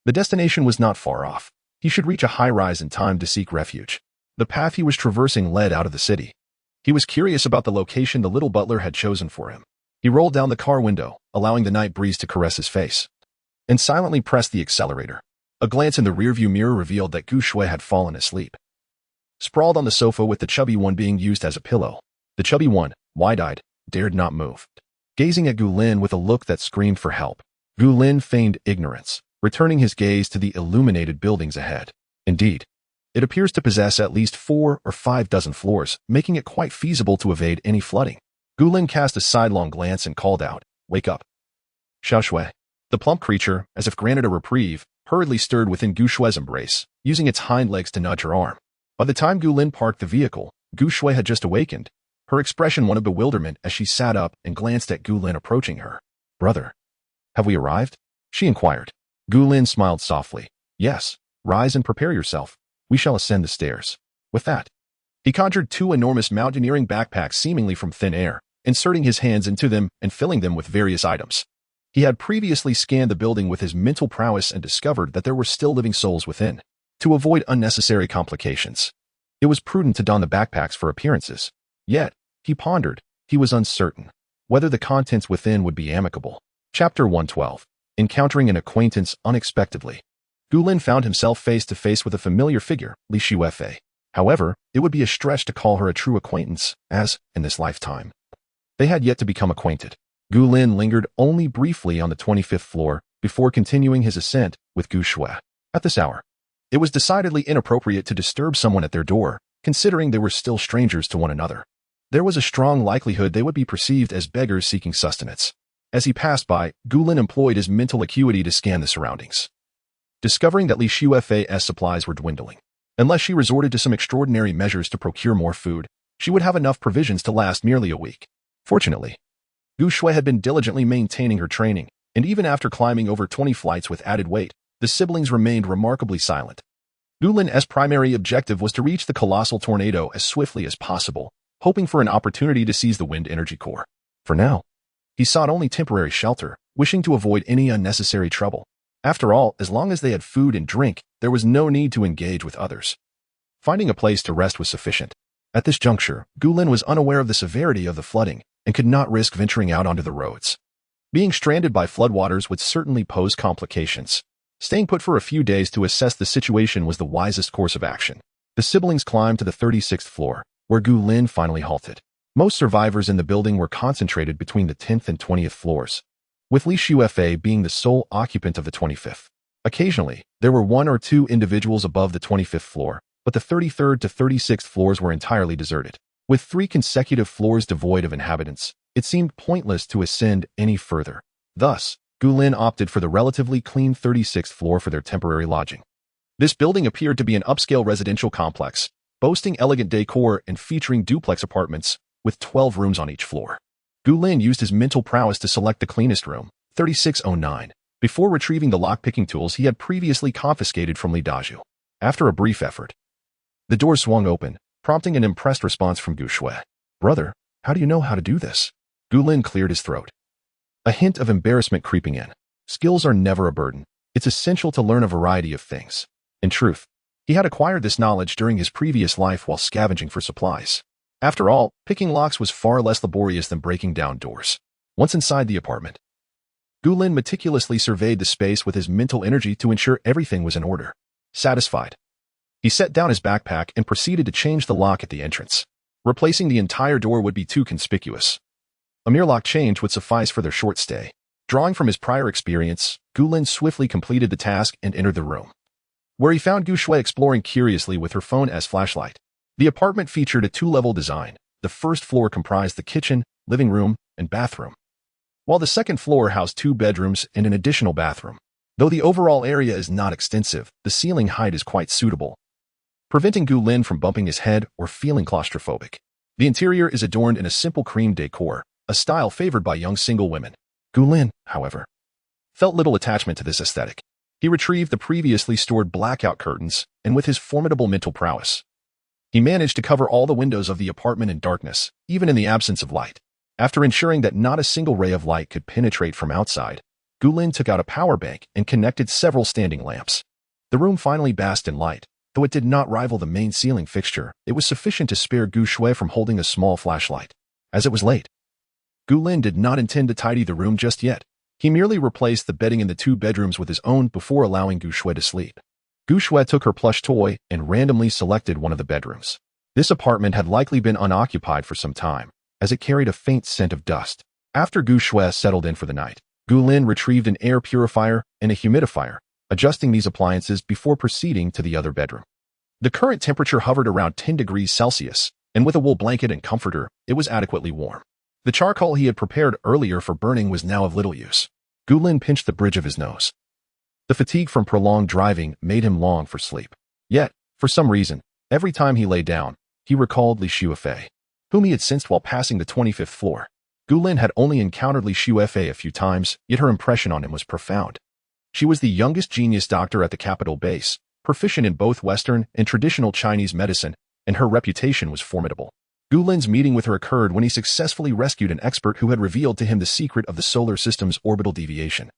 the destination was not far off. He should reach a high-rise in time to seek refuge. The path he was traversing led out of the city. He was curious about the location the little butler had chosen for him. He rolled down the car window, allowing the night breeze to caress his face, and silently pressed the accelerator. A glance in the rearview mirror revealed that Gu Shui had fallen asleep, sprawled on the sofa with the chubby one being used as a pillow. The chubby one, wide-eyed, dared not move, gazing at Gulin with a look that screamed for help. Gulin feigned ignorance, returning his gaze to the illuminated buildings ahead. Indeed, it appears to possess at least 4 or 5 dozen floors, making it quite feasible to evade any flooding. Gulin cast a sidelong glance and called out, "Wake up." Xiao Shui. The plump creature, as if granted a reprieve, hurriedly stirred within Gu Shui's embrace, using its hind legs to nudge her arm. By the time Gulin parked the vehicle, Gu Shui had just awakened, her expression one of bewilderment as she sat up and glanced at Gulin approaching her. "Brother, have we arrived?" she inquired. Gulin smiled softly. "Yes, rise and prepare yourself. We shall ascend the stairs." With that, he conjured 2 enormous mountaineering backpacks seemingly from thin air, inserting his hands into them and filling them with various items. He had previously scanned the building with his mental prowess and discovered that there were still living souls within. To avoid unnecessary complications, it was prudent to don the backpacks for appearances. Yet, he pondered, he was uncertain whether the contents within would be amicable. Chapter 112. Encountering an acquaintance unexpectedly. Gulin found himself face to face with a familiar figure, Li Xuefei. However, it would be a stretch to call her a true acquaintance, as, in this lifetime, they had yet to become acquainted. Gulin lingered only briefly on the 25th floor before continuing his ascent with Gu Shui. At this hour, it was decidedly inappropriate to disturb someone at their door, considering they were still strangers to one another. There was a strong likelihood they would be perceived as beggars seeking sustenance. As he passed by, Gulin employed his mental acuity to scan the surroundings, discovering that Li Xuefei's supplies were dwindling. Unless she resorted to some extraordinary measures to procure more food, she would have enough provisions to last merely a week. Fortunately, Gu Shui had been diligently maintaining her training, and even after climbing over 20 flights with added weight, the siblings remained remarkably silent. Gulin's primary objective was to reach the colossal tornado as swiftly as possible, hoping for an opportunity to seize the wind energy core. For now, he sought only temporary shelter, wishing to avoid any unnecessary trouble. After all, as long as they had food and drink, there was no need to engage with others. Finding a place to rest was sufficient. At this juncture, Gulin was unaware of the severity of the flooding and could not risk venturing out onto the roads. Being stranded by floodwaters would certainly pose complications. Staying put for a few days to assess the situation was the wisest course of action. The siblings climbed to the 36th floor, where Gulin finally halted. Most survivors in the building were concentrated between the 10th and 20th floors, with Li Xuefei being the sole occupant of the 25th. Occasionally, there were 1 or 2 individuals above the 25th floor, but the 33rd to 36th floors were entirely deserted. With 3 consecutive floors devoid of inhabitants, it seemed pointless to ascend any further. Thus, Gulin opted for the relatively clean 36th floor for their temporary lodging. This building appeared to be an upscale residential complex, boasting elegant decor and featuring duplex apartments, with 12 rooms on each floor. Gulin used his mental prowess to select the cleanest room, 3609, before retrieving the lock-picking tools he had previously confiscated from Li Daju. After a brief effort, the door swung open, prompting an impressed response from Gu Shui. "Brother, how do you know how to do this?" Gulin cleared his throat, a hint of embarrassment creeping in. Skills are never a burden. It's essential to learn a variety of things. In truth, he had acquired this knowledge during his previous life while scavenging for supplies. After all, picking locks was far less laborious than breaking down doors. Once inside the apartment, Gulin meticulously surveyed the space with his mental energy to ensure everything was in order. Satisfied, he set down his backpack and proceeded to change the lock at the entrance. Replacing the entire door would be too conspicuous. A mere lock change would suffice for their short stay. Drawing from his prior experience, Gulin swiftly completed the task and entered the room. where he found Gu Shui exploring curiously with her phone as flashlight. The apartment featured a two-level design. The first floor comprised the kitchen, living room, and bathroom, while the second floor housed 2 bedrooms and an additional bathroom. Though the overall area is not extensive, the ceiling height is quite suitable, preventing Gu Lin from bumping his head or feeling claustrophobic. The interior is adorned in a simple cream decor, a style favored by young single women. Gu Lin, however, felt little attachment to this aesthetic. He retrieved the previously stored blackout curtains, and with his formidable mental prowess, he managed to cover all the windows of the apartment in darkness, even in the absence of light. After ensuring that not a single ray of light could penetrate from outside, Gu Lin took out a power bank and connected several standing lamps. The room finally basked in light. Though it did not rival the main ceiling fixture, it was sufficient to spare Gu Shui from holding a small flashlight. As it was late, Gu Lin did not intend to tidy the room just yet. He merely replaced the bedding in the 2 bedrooms with his own before allowing Gu Shui to sleep. Gu Shui took her plush toy and randomly selected one of the bedrooms. This apartment had likely been unoccupied for some time, as it carried a faint scent of dust. After Gu Shui settled in for the night, Gu Lin retrieved an air purifier and a humidifier, adjusting these appliances before proceeding to the other bedroom. The current temperature hovered around 10 degrees Celsius, and with a wool blanket and comforter, it was adequately warm. The charcoal he had prepared earlier for burning was now of little use. Gu Lin pinched the bridge of his nose. The fatigue from prolonged driving made him long for sleep. Yet, for some reason, every time he lay down, he recalled Li Shuefei, whom he had sensed while passing the 25th floor. Gu Lin had only encountered Li Shuefei a few times, yet her impression on him was profound. She was the youngest genius doctor at the capital base, proficient in both Western and traditional Chinese medicine, and her reputation was formidable. Gu Lin's meeting with her occurred when he successfully rescued an expert who had revealed to him the secret of the solar system's orbital deviation,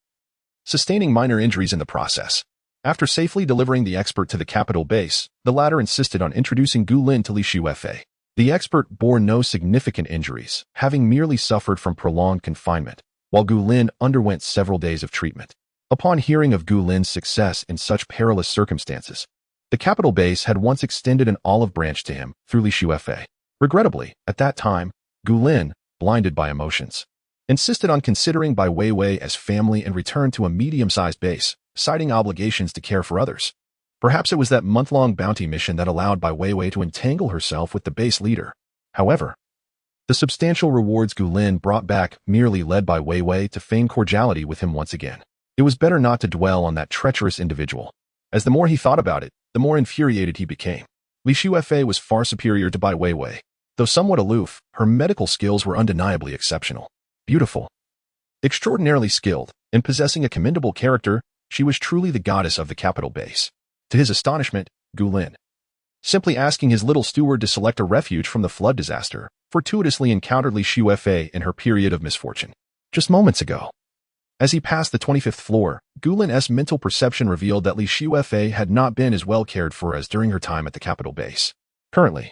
sustaining minor injuries in the process. After safely delivering the expert to the capital base, the latter insisted on introducing Gu Lin to Li Shuefei. The expert bore no significant injuries, having merely suffered from prolonged confinement, while Gu Lin underwent several days of treatment. Upon hearing of Gu Lin's success in such perilous circumstances, the capital base had once extended an olive branch to him through Li Shuefei. Regrettably, at that time, Gu Lin, blinded by emotions, insisted on considering Bai Weiwei as family and returned to a medium-sized base, citing obligations to care for others. Perhaps it was that month-long bounty mission that allowed Bai Weiwei to entangle herself with the base leader. However, the substantial rewards Gu Lin brought back merely led Bai Weiwei to feign cordiality with him once again. It was better not to dwell on that treacherous individual, as the more he thought about it, the more infuriated he became. Li Shuefei was far superior to Bai Weiwei. Though somewhat aloof, her medical skills were undeniably exceptional. Beautiful, extraordinarily skilled, and possessing a commendable character, she was truly the goddess of the capital base. To his astonishment, Gu Lin, simply asking his little steward to select a refuge from the flood disaster, fortuitously encountered Li Shuefei in her period of misfortune. Just moments ago, as he passed the 25th floor, Gu Lin's mental perception revealed that Li Shuefei had not been as well cared for as during her time at the capital base. Currently,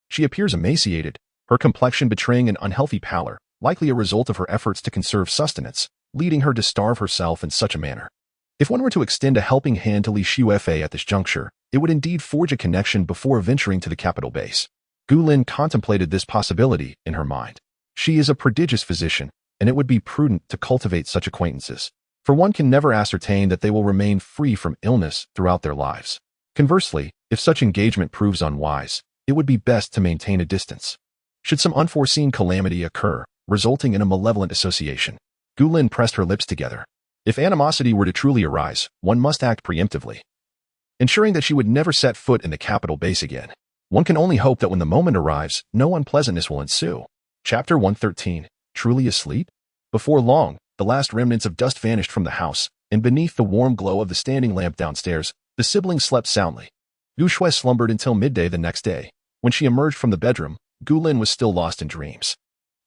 she appears emaciated, her complexion betraying an unhealthy pallor, likely a result of her efforts to conserve sustenance, leading her to starve herself in such a manner. If one were to extend a helping hand to Li Shuefei at this juncture, it would indeed forge a connection before venturing to the capital base. Gu Lin contemplated this possibility in her mind. She is a prodigious physician, and it would be prudent to cultivate such acquaintances, for one can never ascertain that they will remain free from illness throughout their lives. Conversely, if such engagement proves unwise, it would be best to maintain a distance. Should some unforeseen calamity occur, resulting in a malevolent association, Gu Lin pressed her lips together. If animosity were to truly arise, one must act preemptively, ensuring that she would never set foot in the capital base again. One can only hope that when the moment arrives, no unpleasantness will ensue. Chapter 113. Truly asleep? Before long, the last remnants of dust vanished from the house, and beneath the warm glow of the standing lamp downstairs, the siblings slept soundly. Gu Shui slumbered until midday the next day. When she emerged from the bedroom, Gu Lin was still lost in dreams.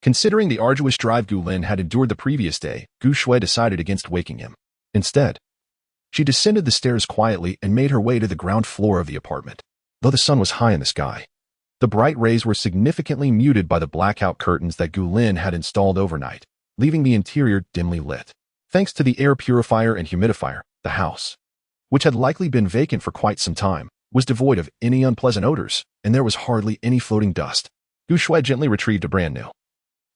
Considering the arduous drive Gu Lin had endured the previous day, Gu Shui decided against waking him. Instead, she descended the stairs quietly and made her way to the ground floor of the apartment. Though the sun was high in the sky, the bright rays were significantly muted by the blackout curtains that Gu Lin had installed overnight, leaving the interior dimly lit. Thanks to the air purifier and humidifier, the house, which had likely been vacant for quite some time, was devoid of any unpleasant odors, and there was hardly any floating dust. Gu Shui gently retrieved a brand new,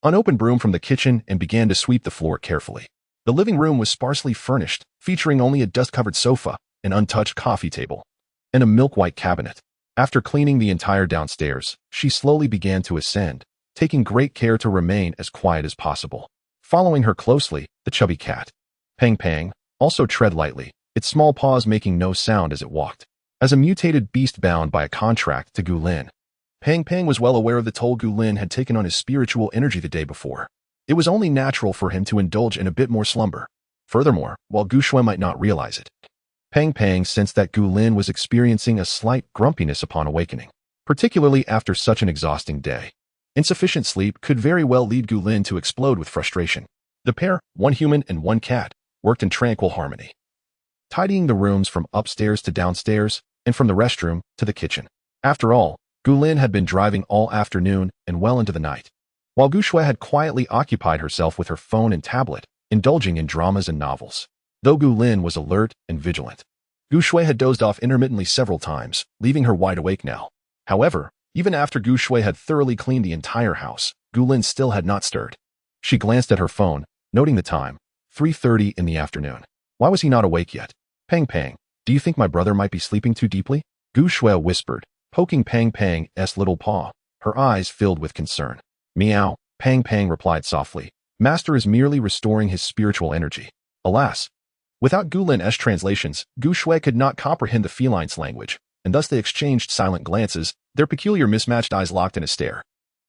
unopened broom from the kitchen and began to sweep the floor carefully. The living room was sparsely furnished, featuring only a dust-covered sofa, an untouched coffee table, and a milk-white cabinet. After cleaning the entire downstairs, she slowly began to ascend, taking great care to remain as quiet as possible. Following her closely, the chubby cat. Pang Pang also tread lightly, its small paws making no sound as it walked. As a mutated beast bound by a contract to Gu Lin, Pang Pang was well aware of the toll Gu Lin had taken on his spiritual energy the day before. It was only natural for him to indulge in a bit more slumber. Furthermore, while Gu Shui might not realize it, Pang Pang sensed that Gu Lin was experiencing a slight grumpiness upon awakening, particularly after such an exhausting day. Insufficient sleep could very well lead Gu Lin to explode with frustration. The pair, one human and one cat, worked in tranquil harmony, tidying the rooms from upstairs to downstairs and from the restroom to the kitchen. After all, Gu Lin had been driving all afternoon and well into the night, while Gu Shui had quietly occupied herself with her phone and tablet, indulging in dramas and novels. Though Gu Lin was alert and vigilant, Gu Shui had dozed off intermittently several times, leaving her wide awake now. However, even after Gu Shui had thoroughly cleaned the entire house, Gu Lin still had not stirred. She glanced at her phone, noting the time, 3:30 in the afternoon. Why was he not awake yet? Pang Pang, do you think my brother might be sleeping too deeply? Gu Shui whispered, poking Pang Pang's little paw, her eyes filled with concern. Meow, Pang Pang replied softly. Master is merely restoring his spiritual energy. Alas, without Gu Lin's translations, Gu Shui could not comprehend the feline's language, and thus they exchanged silent glances, their peculiar mismatched eyes locked in a stare.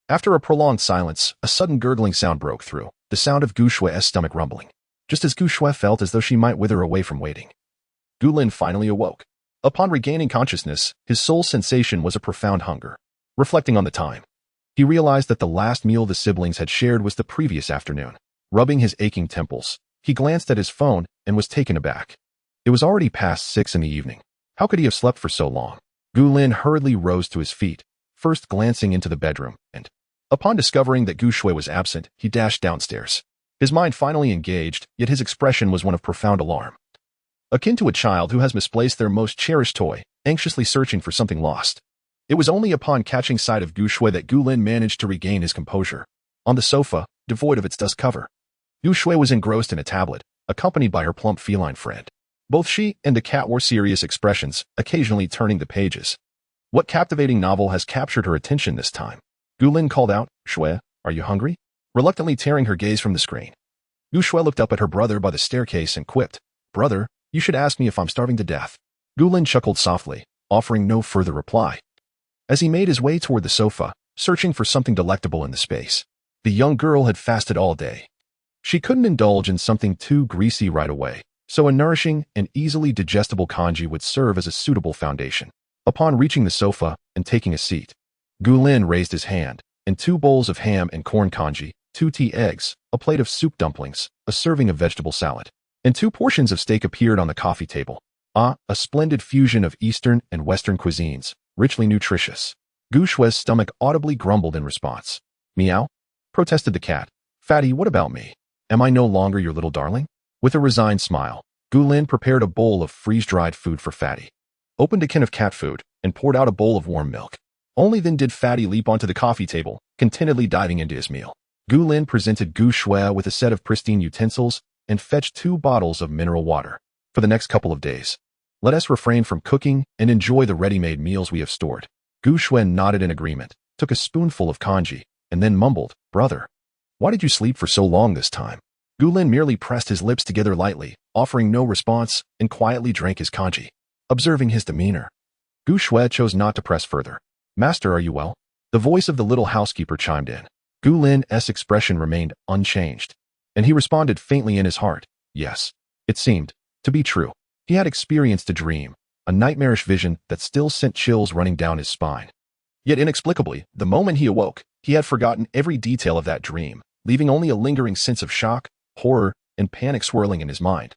After a prolonged silence, a sudden gurgling sound broke through, the sound of Gu Shui's stomach rumbling, just as Gu Shui felt as though she might wither away from waiting. Gu Lin finally awoke. Upon regaining consciousness, his sole sensation was a profound hunger. Reflecting on the time, he realized that the last meal the siblings had shared was the previous afternoon. Rubbing his aching temples, he glanced at his phone and was taken aback. It was already past 6 in the evening. How could he have slept for so long? Gu Lin hurriedly rose to his feet, first glancing into the bedroom, and, upon discovering that Gu Shui was absent, he dashed downstairs. His mind finally engaged, yet his expression was one of profound alarm, akin to a child who has misplaced their most cherished toy, anxiously searching for something lost. It was only upon catching sight of Gu Shui that Gu Lin managed to regain his composure. On the sofa, devoid of its dust cover, Gu Shui was engrossed in a tablet, accompanied by her plump feline friend. Both she and the cat wore serious expressions, occasionally turning the pages. What captivating novel has captured her attention this time? Gu Lin called out, Shui, are you hungry? Reluctantly tearing her gaze from the screen. Gu Shui looked up at her brother by the staircase and quipped, Brother, you should ask me if I'm starving to death. Gu Lin chuckled softly, offering no further reply. As he made his way toward the sofa, searching for something delectable in the space, the young girl had fasted all day. She couldn't indulge in something too greasy right away, so a nourishing and easily digestible congee would serve as a suitable foundation. Upon reaching the sofa and taking a seat, Gu Lin raised his hand, and 2 bowls of ham and corn congee, 2 tea eggs, a plate of soup dumplings, a serving of vegetable salad, and 2 portions of steak appeared on the coffee table. A splendid fusion of Eastern and Western cuisines, richly nutritious. Gu Shui's stomach audibly grumbled in response. Meow, protested the cat. Fatty, what about me? Am I no longer your little darling? With a resigned smile, Gu Lin prepared a bowl of freeze-dried food for Fatty, opened a can of cat food, and poured out a bowl of warm milk. Only then did Fatty leap onto the coffee table, contentedly diving into his meal. Gu Lin presented Gu Shui with a set of pristine utensils and fetched 2 bottles of mineral water. For the next couple of days, let us refrain from cooking and enjoy the ready-made meals we have stored. Gu Shui nodded in agreement, took a spoonful of congee, and then mumbled, Brother, why did you sleep for so long this time? Gu Lin merely pressed his lips together lightly, offering no response, and quietly drank his congee. Observing his demeanor, Gu Shui chose not to press further. Master, are you well? The voice of the little housekeeper chimed in. Gu Lin's expression remained unchanged, and he responded faintly in his heart, yes. It seemed to be true. He had experienced a dream, a nightmarish vision that still sent chills running down his spine. Yet inexplicably, the moment he awoke, he had forgotten every detail of that dream, leaving only a lingering sense of shock, horror, and panic swirling in his mind.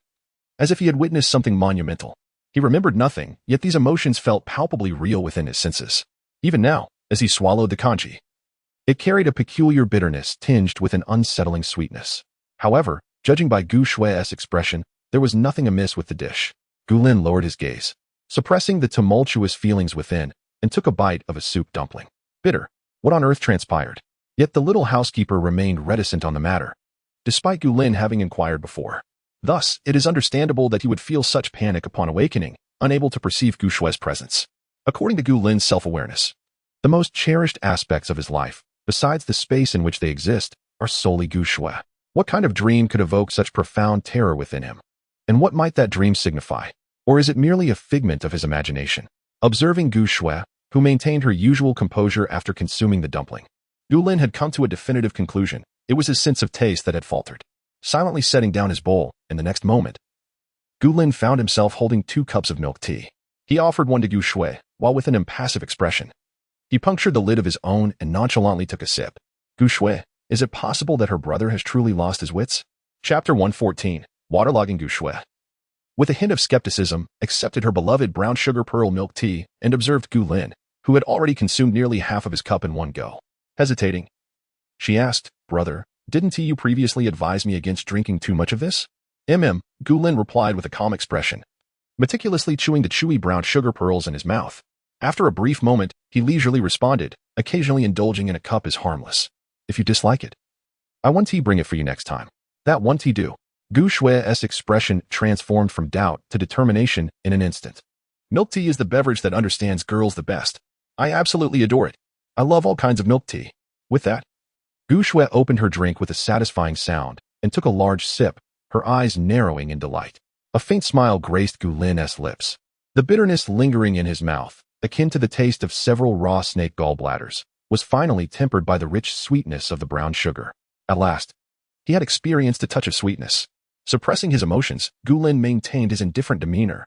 As if he had witnessed something monumental. He remembered nothing, yet these emotions felt palpably real within his senses. Even now, as he swallowed the congee, it carried a peculiar bitterness tinged with an unsettling sweetness. However, judging by Gu Shui's expression, there was nothing amiss with the dish. Gu Lin lowered his gaze, suppressing the tumultuous feelings within, and took a bite of a soup dumpling. Bitter. What on earth transpired? Yet the little housekeeper remained reticent on the matter, despite Gu Lin having inquired before. Thus, it is understandable that he would feel such panic upon awakening, unable to perceive Gu Shue's presence. According to Gu Lin's self-awareness, the most cherished aspects of his life, besides the space in which they exist, are solely Gu Shue. What kind of dream could evoke such profound terror within him? And what might that dream signify? Or is it merely a figment of his imagination? Observing Gu Shue, who maintained her usual composure after consuming the dumpling, Gu Lin had come to a definitive conclusion. It was his sense of taste that had faltered. Silently setting down his bowl, in the next moment, Gu Lin found himself holding 2 cups of milk tea. He offered one to Gu Shue, while with an impassive expression. He punctured the lid of his own and nonchalantly took a sip. Gu Shue, is it possible that her brother has truly lost his wits? Chapter 114, Waterlogging Gu Shue. With a hint of skepticism, accepted her beloved brown sugar pearl milk tea and observed Gu Lin, who had already consumed nearly half of his cup in one go. Hesitating, she asked, "Brother, didn't you previously advise me against drinking too much of this?" Gu Lin replied with a calm expression, meticulously chewing the chewy brown sugar pearls in his mouth. After a brief moment, he leisurely responded, "Occasionally indulging in a cup is harmless. If you dislike it, I want tea, bring it for you next time." That one tea do. Gu Shue's expression transformed from doubt to determination in an instant. Milk tea is the beverage that understands girls the best. I absolutely adore it. I love all kinds of milk tea. With that, Gu Shue opened her drink with a satisfying sound and took a large sip, her eyes narrowing in delight. A faint smile graced Gu Lin's lips. The bitterness lingering in his mouth, akin to the taste of several raw snake gallbladders, was finally tempered by the rich sweetness of the brown sugar. At last, he had experienced a touch of sweetness. Suppressing his emotions, Gu Lin maintained his indifferent demeanor,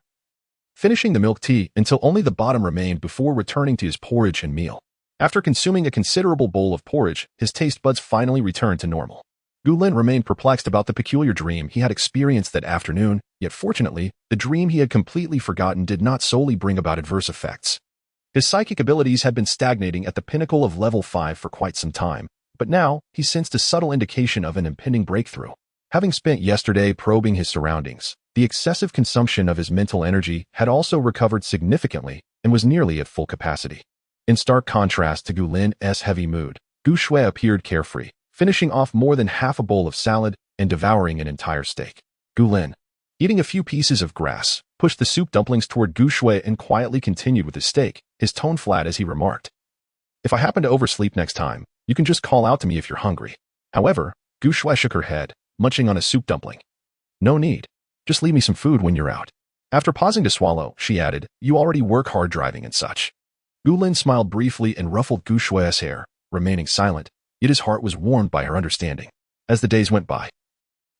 finishing the milk tea until only the bottom remained before returning to his porridge and meal. After consuming a considerable bowl of porridge, his taste buds finally returned to normal. Gu Lin remained perplexed about the peculiar dream he had experienced that afternoon, yet fortunately, the dream he had completely forgotten did not solely bring about adverse effects. His psychic abilities had been stagnating at the pinnacle of level 5 for quite some time, but now he sensed a subtle indication of an impending breakthrough. Having spent yesterday probing his surroundings, the excessive consumption of his mental energy had also recovered significantly and was nearly at full capacity. In stark contrast to Gu Lin's heavy mood, Gu Shue appeared carefree, finishing off more than half a bowl of salad and devouring an entire steak. Gu Lin, eating a few pieces of grass, pushed the soup dumplings toward Gu Shue and quietly continued with his steak, his tone flat as he remarked, "If I happen to oversleep next time, you can just call out to me if you're hungry." However, Gu Shue shook her head, munching on a soup dumpling. "No need. Just leave me some food when you're out." After pausing to swallow, she added, "You already work hard driving and such." Gu Lin smiled briefly and ruffled Gu Shue's hair, remaining silent, yet his heart was warmed by her understanding. As the days went by,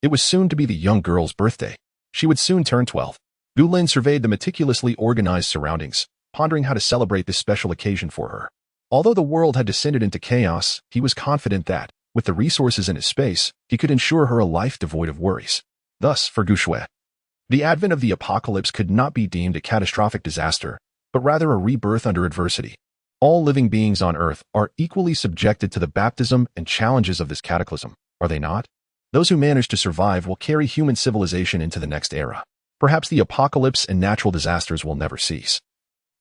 it was soon to be the young girl's birthday. She would soon turn 12. Gu Lin surveyed the meticulously organized surroundings, pondering how to celebrate this special occasion for her. Although the world had descended into chaos, he was confident that, with the resources in his space, he could ensure her a life devoid of worries. Thus, for Gu Shue, the advent of the apocalypse could not be deemed a catastrophic disaster, but rather a rebirth under adversity. All living beings on Earth are equally subjected to the baptism and challenges of this cataclysm, are they not? Those who manage to survive will carry human civilization into the next era. Perhaps the apocalypse and natural disasters will never cease.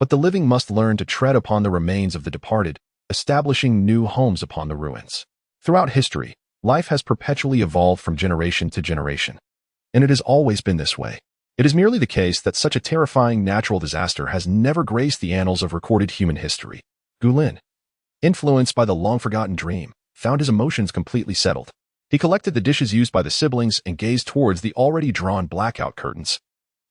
But the living must learn to tread upon the remains of the departed, establishing new homes upon the ruins. Throughout history, life has perpetually evolved from generation to generation. And it has always been this way. It is merely the case that such a terrifying natural disaster has never graced the annals of recorded human history. Gu Lin, influenced by the long-forgotten dream, found his emotions completely settled. He collected the dishes used by the siblings and gazed towards the already drawn blackout curtains.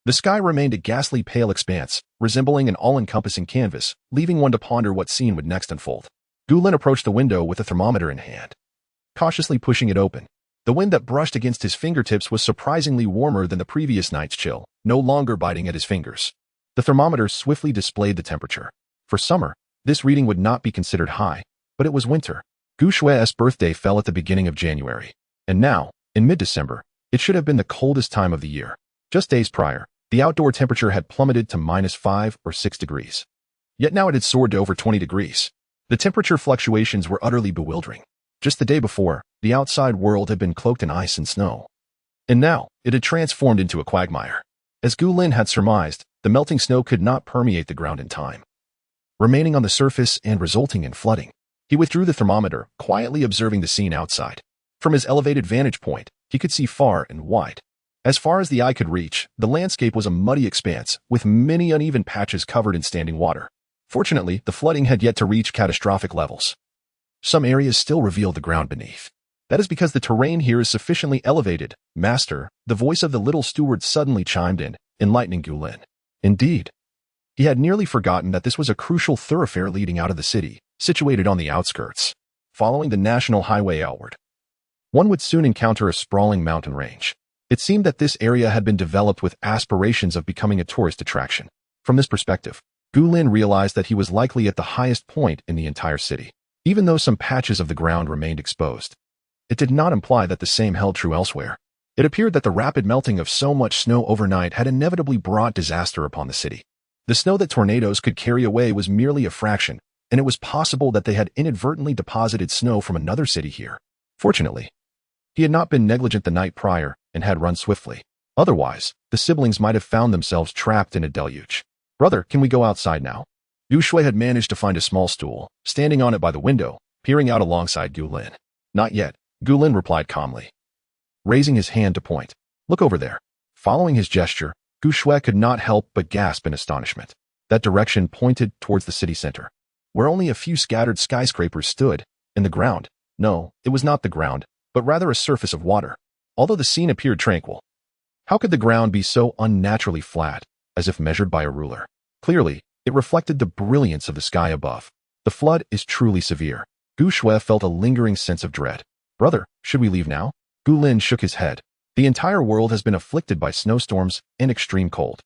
The sky remained a ghastly pale expanse, resembling an all-encompassing canvas, leaving one to ponder what scene would next unfold. Gu Lin approached the window with a thermometer in hand, cautiously pushing it open. The wind that brushed against his fingertips was surprisingly warmer than the previous night's chill, no longer biting at his fingers. The thermometer swiftly displayed the temperature. For summer, this reading would not be considered high, but it was winter. Gu Shue's birthday fell at the beginning of January, and now, in mid-December, it should have been the coldest time of the year. Just days prior, the outdoor temperature had plummeted to -5 or 6 degrees. Yet now it had soared to over 20 degrees. The temperature fluctuations were utterly bewildering. Just the day before, the outside world had been cloaked in ice and snow. And now, it had transformed into a quagmire. As Gu Lin had surmised, the melting snow could not permeate the ground in time, remaining on the surface and resulting in flooding. He withdrew the thermometer, quietly observing the scene outside. From his elevated vantage point, he could see far and wide. As far as the eye could reach, the landscape was a muddy expanse, with many uneven patches covered in standing water. Fortunately, the flooding had yet to reach catastrophic levels. Some areas still revealed the ground beneath. That is because the terrain here is sufficiently elevated. Master, the voice of the little steward suddenly chimed in, enlightening Gu Lin. Indeed. He had nearly forgotten that this was a crucial thoroughfare leading out of the city, situated on the outskirts. Following the national highway outward, one would soon encounter a sprawling mountain range. It seemed that this area had been developed with aspirations of becoming a tourist attraction. From this perspective, Gu Lin realized that he was likely at the highest point in the entire city, even though some patches of the ground remained exposed. It did not imply that the same held true elsewhere. It appeared that the rapid melting of so much snow overnight had inevitably brought disaster upon the city. The snow that tornadoes could carry away was merely a fraction, and it was possible that they had inadvertently deposited snow from another city here. Fortunately, he had not been negligent the night prior and had run swiftly. Otherwise, the siblings might have found themselves trapped in a deluge. Brother, can we go outside now? Gu Shui had managed to find a small stool, standing on it by the window, peering out alongside Gu Lin. Not yet, Gu Lin replied calmly, raising his hand to point. Look over there. Following his gesture, Gu Shui could not help but gasp in astonishment. That direction pointed towards the city center, where only a few scattered skyscrapers stood, and the ground. No, it was not the ground, but rather a surface of water. Although the scene appeared tranquil, how could the ground be so unnaturally flat, as if measured by a ruler? Clearly, it reflected the brilliance of the sky above. The flood is truly severe. Gu Shui felt a lingering sense of dread. Brother, should we leave now? Gu Lin shook his head. The entire world has been afflicted by snowstorms and extreme cold.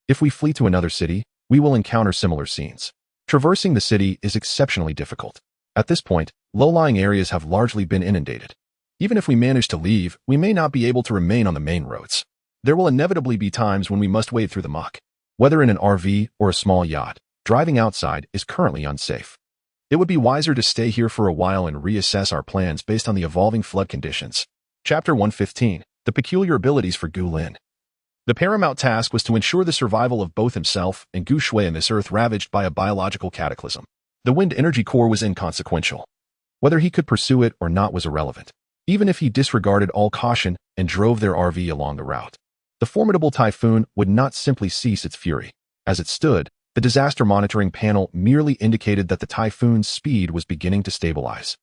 If we flee to another city, we will encounter similar scenes. Traversing the city is exceptionally difficult. At this point, low-lying areas have largely been inundated. Even if we manage to leave, we may not be able to remain on the main roads. There will inevitably be times when we must wade through the muck. Whether in an RV or a small yacht, driving outside is currently unsafe. It would be wiser to stay here for a while and reassess our plans based on the evolving flood conditions. Chapter 115. The Peculiar Abilities for Gu Lin. The paramount task was to ensure the survival of both himself and Gu Shui in this earth ravaged by a biological cataclysm. The wind energy core was inconsequential. Whether he could pursue it or not was irrelevant, even if he disregarded all caution and drove their RV along the route. The formidable typhoon would not simply cease its fury. As it stood, the disaster monitoring panel merely indicated that the typhoon's speed was beginning to stabilize.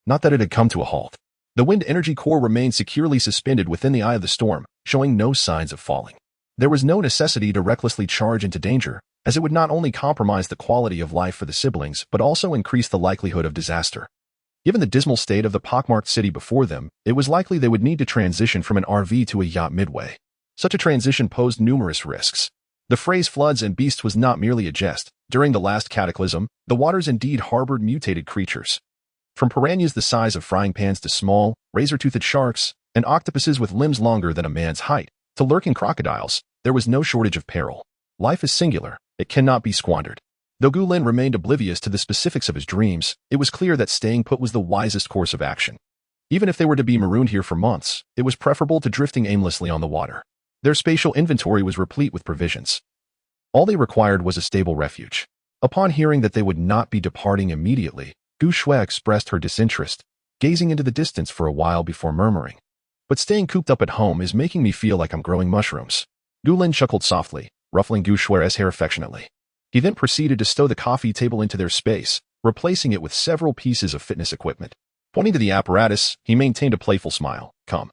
Not that it had come to a halt. The wind energy core remained securely suspended within the eye of the storm, showing no signs of falling. There was no necessity to recklessly charge into danger, as it would not only compromise the quality of life for the siblings but also increase the likelihood of disaster. Given the dismal state of the pockmarked city before them, it was likely they would need to transition from an RV to a yacht midway. Such a transition posed numerous risks. The phrase floods and beasts was not merely a jest. During the last cataclysm, the waters indeed harbored mutated creatures. From piranhas the size of frying pans to small, razor-toothed sharks, and octopuses with limbs longer than a man's height, to lurking crocodiles, there was no shortage of peril. Life is singular, it cannot be squandered. Though Gu Lin remained oblivious to the specifics of his dreams, it was clear that staying put was the wisest course of action. Even if they were to be marooned here for months, it was preferable to drifting aimlessly on the water. Their spatial inventory was replete with provisions. All they required was a stable refuge. Upon hearing that they would not be departing immediately, Gu Shui expressed her disinterest, gazing into the distance for a while before murmuring, "But staying cooped up at home is making me feel like I'm growing mushrooms." Gu Lin chuckled softly, ruffling Gu Shui's hair affectionately. He then proceeded to stow the coffee table into their space, replacing it with several pieces of fitness equipment. Pointing to the apparatus, he maintained a playful smile. "Come.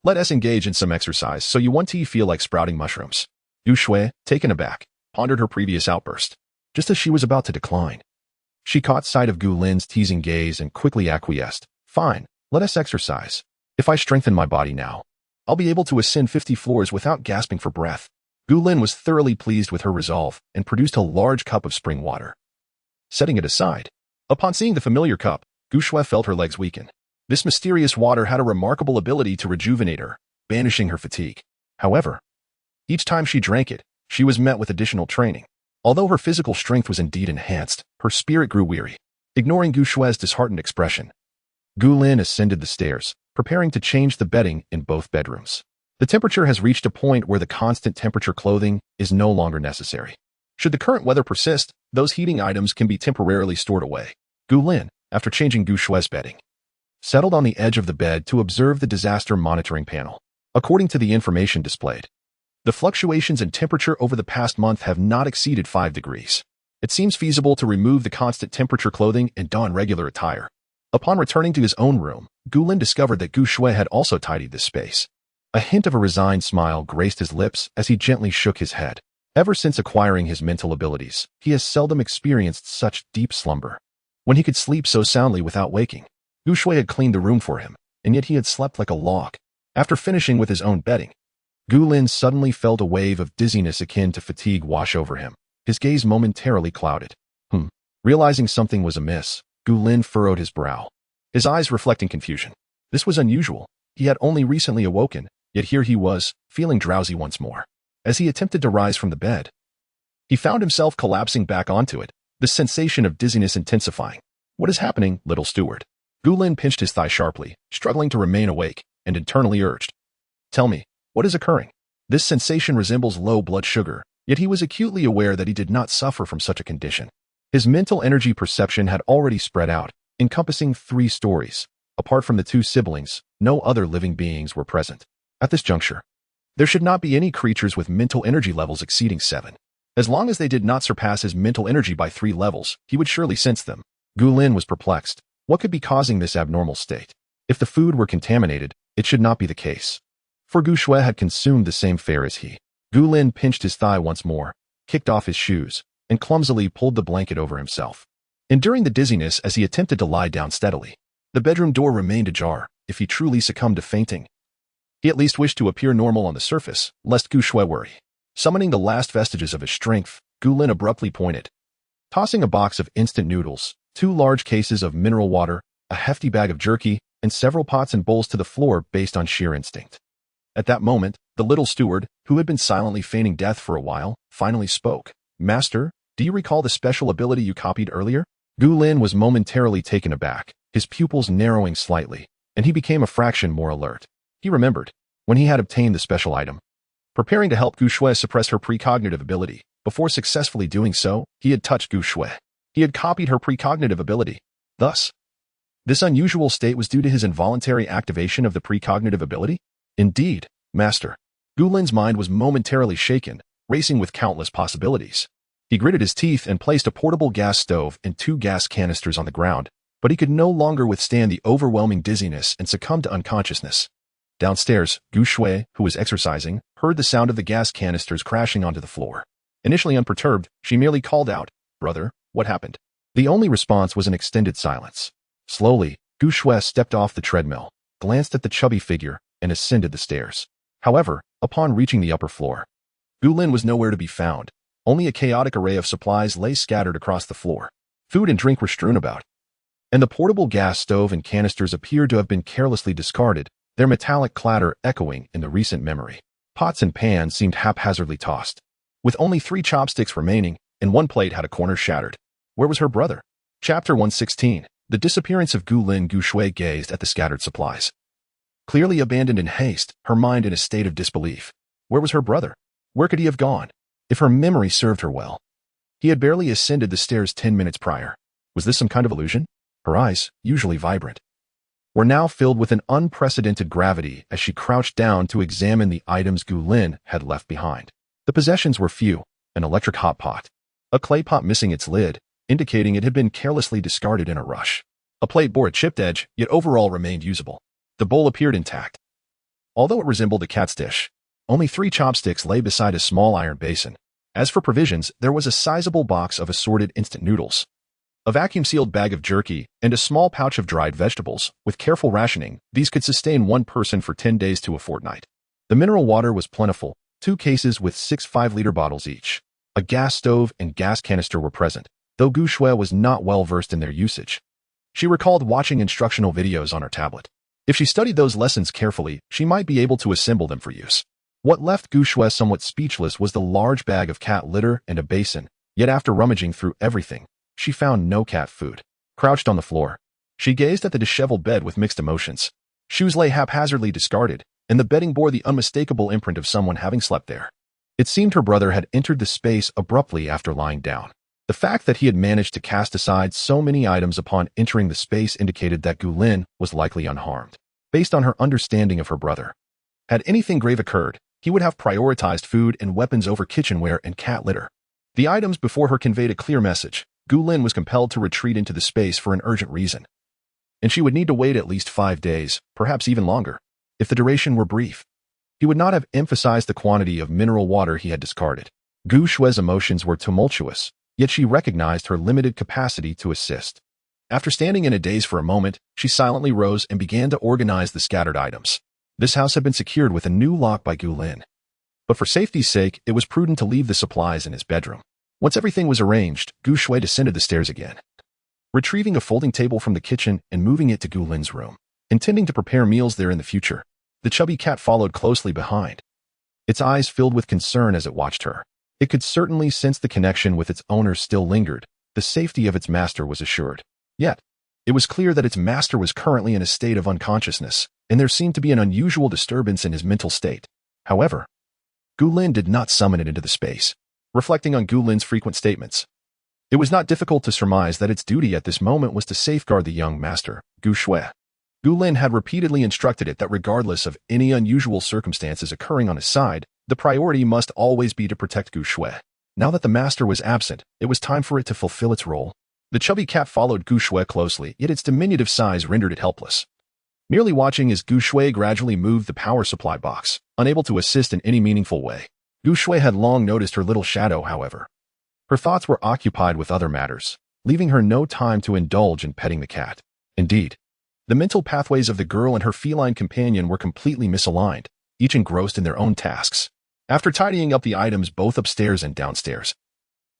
Let us engage in some exercise so you want to feel like sprouting mushrooms." Gu Shui, taken aback, pondered her previous outburst. Just as she was about to decline, she caught sight of Gu Lin's teasing gaze and quickly acquiesced. "Fine, let us exercise. If I strengthen my body now, I'll be able to ascend 50 floors without gasping for breath." Gu Lin was thoroughly pleased with her resolve and produced a large cup of spring water. Setting it aside, upon seeing the familiar cup, Gu Shui felt her legs weaken. This mysterious water had a remarkable ability to rejuvenate her, banishing her fatigue. However, each time she drank it, she was met with additional training. Although her physical strength was indeed enhanced, her spirit grew weary. Ignoring Gu Shui's disheartened expression, Gu Lin ascended the stairs, preparing to change the bedding in both bedrooms. The temperature has reached a point where the constant temperature clothing is no longer necessary. Should the current weather persist, those heating items can be temporarily stored away. Gu Lin, after changing Gu Shui's bedding, settled on the edge of the bed to observe the disaster monitoring panel. according to the information displayed. The fluctuations in temperature over the past month have not exceeded 5 degrees. It seems feasible to remove the constant temperature clothing and don regular attire. Upon returning to his own room, Gulin discovered that Gu Shui had also tidied this space. A hint of a resigned smile graced his lips as he gently shook his head. Ever since acquiring his mental abilities, he has seldom experienced such deep slumber. When he could sleep so soundly without waking, Gu Shui had cleaned the room for him, and yet he had slept like a log. After finishing with his own bedding, Gulin suddenly felt a wave of dizziness akin to fatigue wash over him. His gaze momentarily clouded. Realizing something was amiss, Gulin furrowed his brow, his eyes reflecting confusion. This was unusual. He had only recently awoken, yet here he was, feeling drowsy once more. As he attempted to rise from the bed, he found himself collapsing back onto it, the sensation of dizziness intensifying. What is happening, little steward? Gulin pinched his thigh sharply, struggling to remain awake, and internally urged. Tell me, what is occurring? This sensation resembles low blood sugar, yet he was acutely aware that he did not suffer from such a condition. His mental energy perception had already spread out, encompassing 3 stories. Apart from the 2 siblings, no other living beings were present. At this juncture, there should not be any creatures with mental energy levels exceeding 7. As long as they did not surpass his mental energy by 3 levels, he would surely sense them. Gulin was perplexed. What could be causing this abnormal state? If the food were contaminated, it should not be the case. For Gu Shui had consumed the same fare as he. Gulin pinched his thigh once more, kicked off his shoes, and clumsily pulled the blanket over himself. Enduring the dizziness as he attempted to lie down steadily, the bedroom door remained ajar. If he truly succumbed to fainting, he at least wished to appear normal on the surface, lest Gu Shui worry. Summoning the last vestiges of his strength, Gulin abruptly pointed, tossing a box of instant noodles, 2 large cases of mineral water, a hefty bag of jerky, and several pots and bowls to the floor based on sheer instinct. At that moment, the little steward, who had been silently feigning death for a while, finally spoke. Master, do you recall the special ability you copied earlier? Gulin was momentarily taken aback, his pupils narrowing slightly, and he became a fraction more alert. He remembered, when he had obtained the special item, preparing to help Gu Shui suppress her precognitive ability. Before successfully doing so, he had touched Gu Shui. He had copied her precognitive ability. Thus, this unusual state was due to his involuntary activation of the precognitive ability? Indeed, Master. Gulin's mind was momentarily shaken, racing with countless possibilities. He gritted his teeth and placed a portable gas stove and 2 gas canisters on the ground, but he could no longer withstand the overwhelming dizziness and succumbed to unconsciousness. Downstairs, Gu Shui, who was exercising, heard the sound of the gas canisters crashing onto the floor. Initially unperturbed, she merely called out, "Brother, what happened?" The only response was an extended silence. Slowly, Gu Shui stepped off the treadmill, glanced at the chubby figure, and ascended the stairs. However, upon reaching the upper floor, Gulin was nowhere to be found. Only a chaotic array of supplies lay scattered across the floor. Food and drink were strewn about, and the portable gas stove and canisters appeared to have been carelessly discarded, their metallic clatter echoing in the recent memory. Pots and pans seemed haphazardly tossed, with only 3 chopsticks remaining, and 1 plate had a corner shattered. Where was her brother? Chapter 116. The disappearance of Gulin. Gu Shui gazed at the scattered supplies. Clearly abandoned in haste, her mind in a state of disbelief. Where was her brother? Where could he have gone? If her memory served her well, he had barely ascended the stairs 10 minutes prior. Was this some kind of illusion? Her eyes, usually vibrant, were now filled with an unprecedented gravity as she crouched down to examine the items Gulin had left behind. The possessions were few: an electric hot pot, a clay pot missing its lid, indicating it had been carelessly discarded in a rush. A plate bore a chipped edge, yet overall remained usable. The bowl appeared intact, although it resembled a cat's dish. Only 3 chopsticks lay beside a small iron basin. As for provisions, there was a sizable box of assorted instant noodles, a vacuum-sealed bag of jerky, and a small pouch of dried vegetables. With careful rationing, these could sustain 1 person for 10 days to a fortnight. The mineral water was plentiful, 2 cases with 6 5-liter bottles each. A gas stove and gas canister were present, though Gu Shui was not well versed in their usage. She recalled watching instructional videos on her tablet. If she studied those lessons carefully, she might be able to assemble them for use. What left Gu Shui somewhat speechless was the large bag of cat litter and a basin, yet after rummaging through everything, she found no cat food. Crouched on the floor, she gazed at the disheveled bed with mixed emotions. Shoes lay haphazardly discarded, and the bedding bore the unmistakable imprint of someone having slept there. It seemed her brother had entered the space abruptly after lying down. The fact that he had managed to cast aside so many items upon entering the space indicated that Gulin was likely unharmed. Based on her understanding of her brother, Had anything grave occurred, he would have prioritized food and weapons over kitchenware and cat litter. The items before her conveyed a clear message. Gu Lin was compelled to retreat into the space for an urgent reason, and she would need to wait at least 5 days, perhaps even longer. If the duration were brief, he would not have emphasized the quantity of mineral water he had discarded. Gu Shue's emotions were tumultuous, yet she recognized her limited capacity to assist. After standing in a daze for a moment, she silently rose and began to organize the scattered items. This house had been secured with a new lock by Gu Lin, but for safety's sake, it was prudent to leave the supplies in his bedroom. Once everything was arranged, Gu Shui descended the stairs again, retrieving a folding table from the kitchen and moving it to Gu Lin's room, intending to prepare meals there in the future. The chubby cat followed closely behind, its eyes filled with concern as it watched her. It could certainly sense the connection with its owner still lingered. The safety of its master was assured. Yet, it was clear that its master was currently in a state of unconsciousness, and there seemed to be an unusual disturbance in his mental state. However, Gu Lin did not summon it into the space. Reflecting on Gu Lin's frequent statements, it was not difficult to surmise that its duty at this moment was to safeguard the young master, Gu Shui. Gu Lin had repeatedly instructed it that regardless of any unusual circumstances occurring on his side, the priority must always be to protect Gu Shui. Now that the master was absent, it was time for it to fulfill its role. The chubby cat followed Gu Shui closely, yet its diminutive size rendered it helpless. Merely watching as Gu Shui gradually moved the power supply box, unable to assist in any meaningful way. Gu Shui had long noticed her little shadow, however. Her thoughts were occupied with other matters, leaving her no time to indulge in petting the cat. Indeed, the mental pathways of the girl and her feline companion were completely misaligned, each engrossed in their own tasks. After tidying up the items both upstairs and downstairs,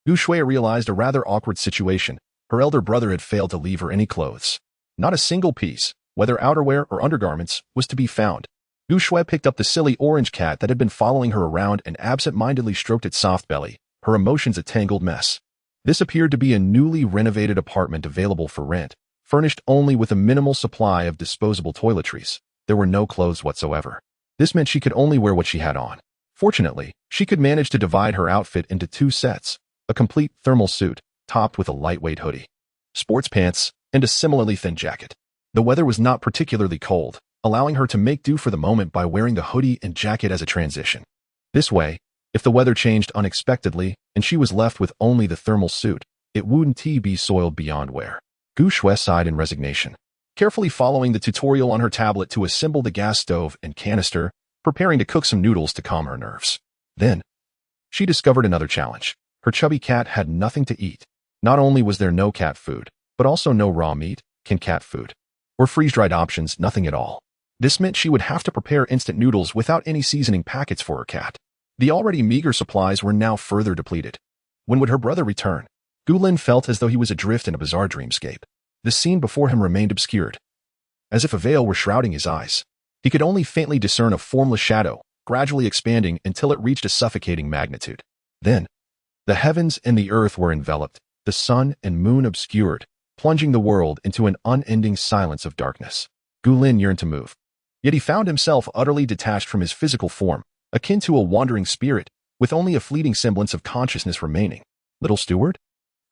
Gu Shui realized a rather awkward situation. Her elder brother had failed to leave her any clothes. Not a single piece, whether outerwear or undergarments, was to be found. Gu Shui picked up the silly orange cat that had been following her around and absent-mindedly stroked its soft belly, her emotions a tangled mess. This appeared to be a newly renovated apartment available for rent, furnished only with a minimal supply of disposable toiletries. There were no clothes whatsoever. This meant she could only wear what she had on. Fortunately, she could manage to divide her outfit into 2 sets, a complete thermal suit, topped with a lightweight hoodie, sports pants, and a similarly thin jacket. The weather was not particularly cold, allowing her to make do for the moment by wearing the hoodie and jacket as a transition. This way, if the weather changed unexpectedly and she was left with only the thermal suit, it wouldn't be soiled beyond wear. Gu Shui sighed in resignation, carefully following the tutorial on her tablet to assemble the gas stove and canister, preparing to cook some noodles to calm her nerves. Then, she discovered another challenge. Her chubby cat had nothing to eat. Not only was there no cat food, but also no raw meat, canned cat food, or freeze-dried options, nothing at all. This meant she would have to prepare instant noodles without any seasoning packets for her cat. The already meager supplies were now further depleted. When would her brother return? Gu Lin felt as though he was adrift in a bizarre dreamscape. The scene before him remained obscured, as if a veil were shrouding his eyes. He could only faintly discern a formless shadow, gradually expanding until it reached a suffocating magnitude. Then, the heavens and the earth were enveloped, the sun and moon obscured, plunging the world into an unending silence of darkness. Gu Lin yearned to move, yet he found himself utterly detached from his physical form, akin to a wandering spirit, with only a fleeting semblance of consciousness remaining. Little steward?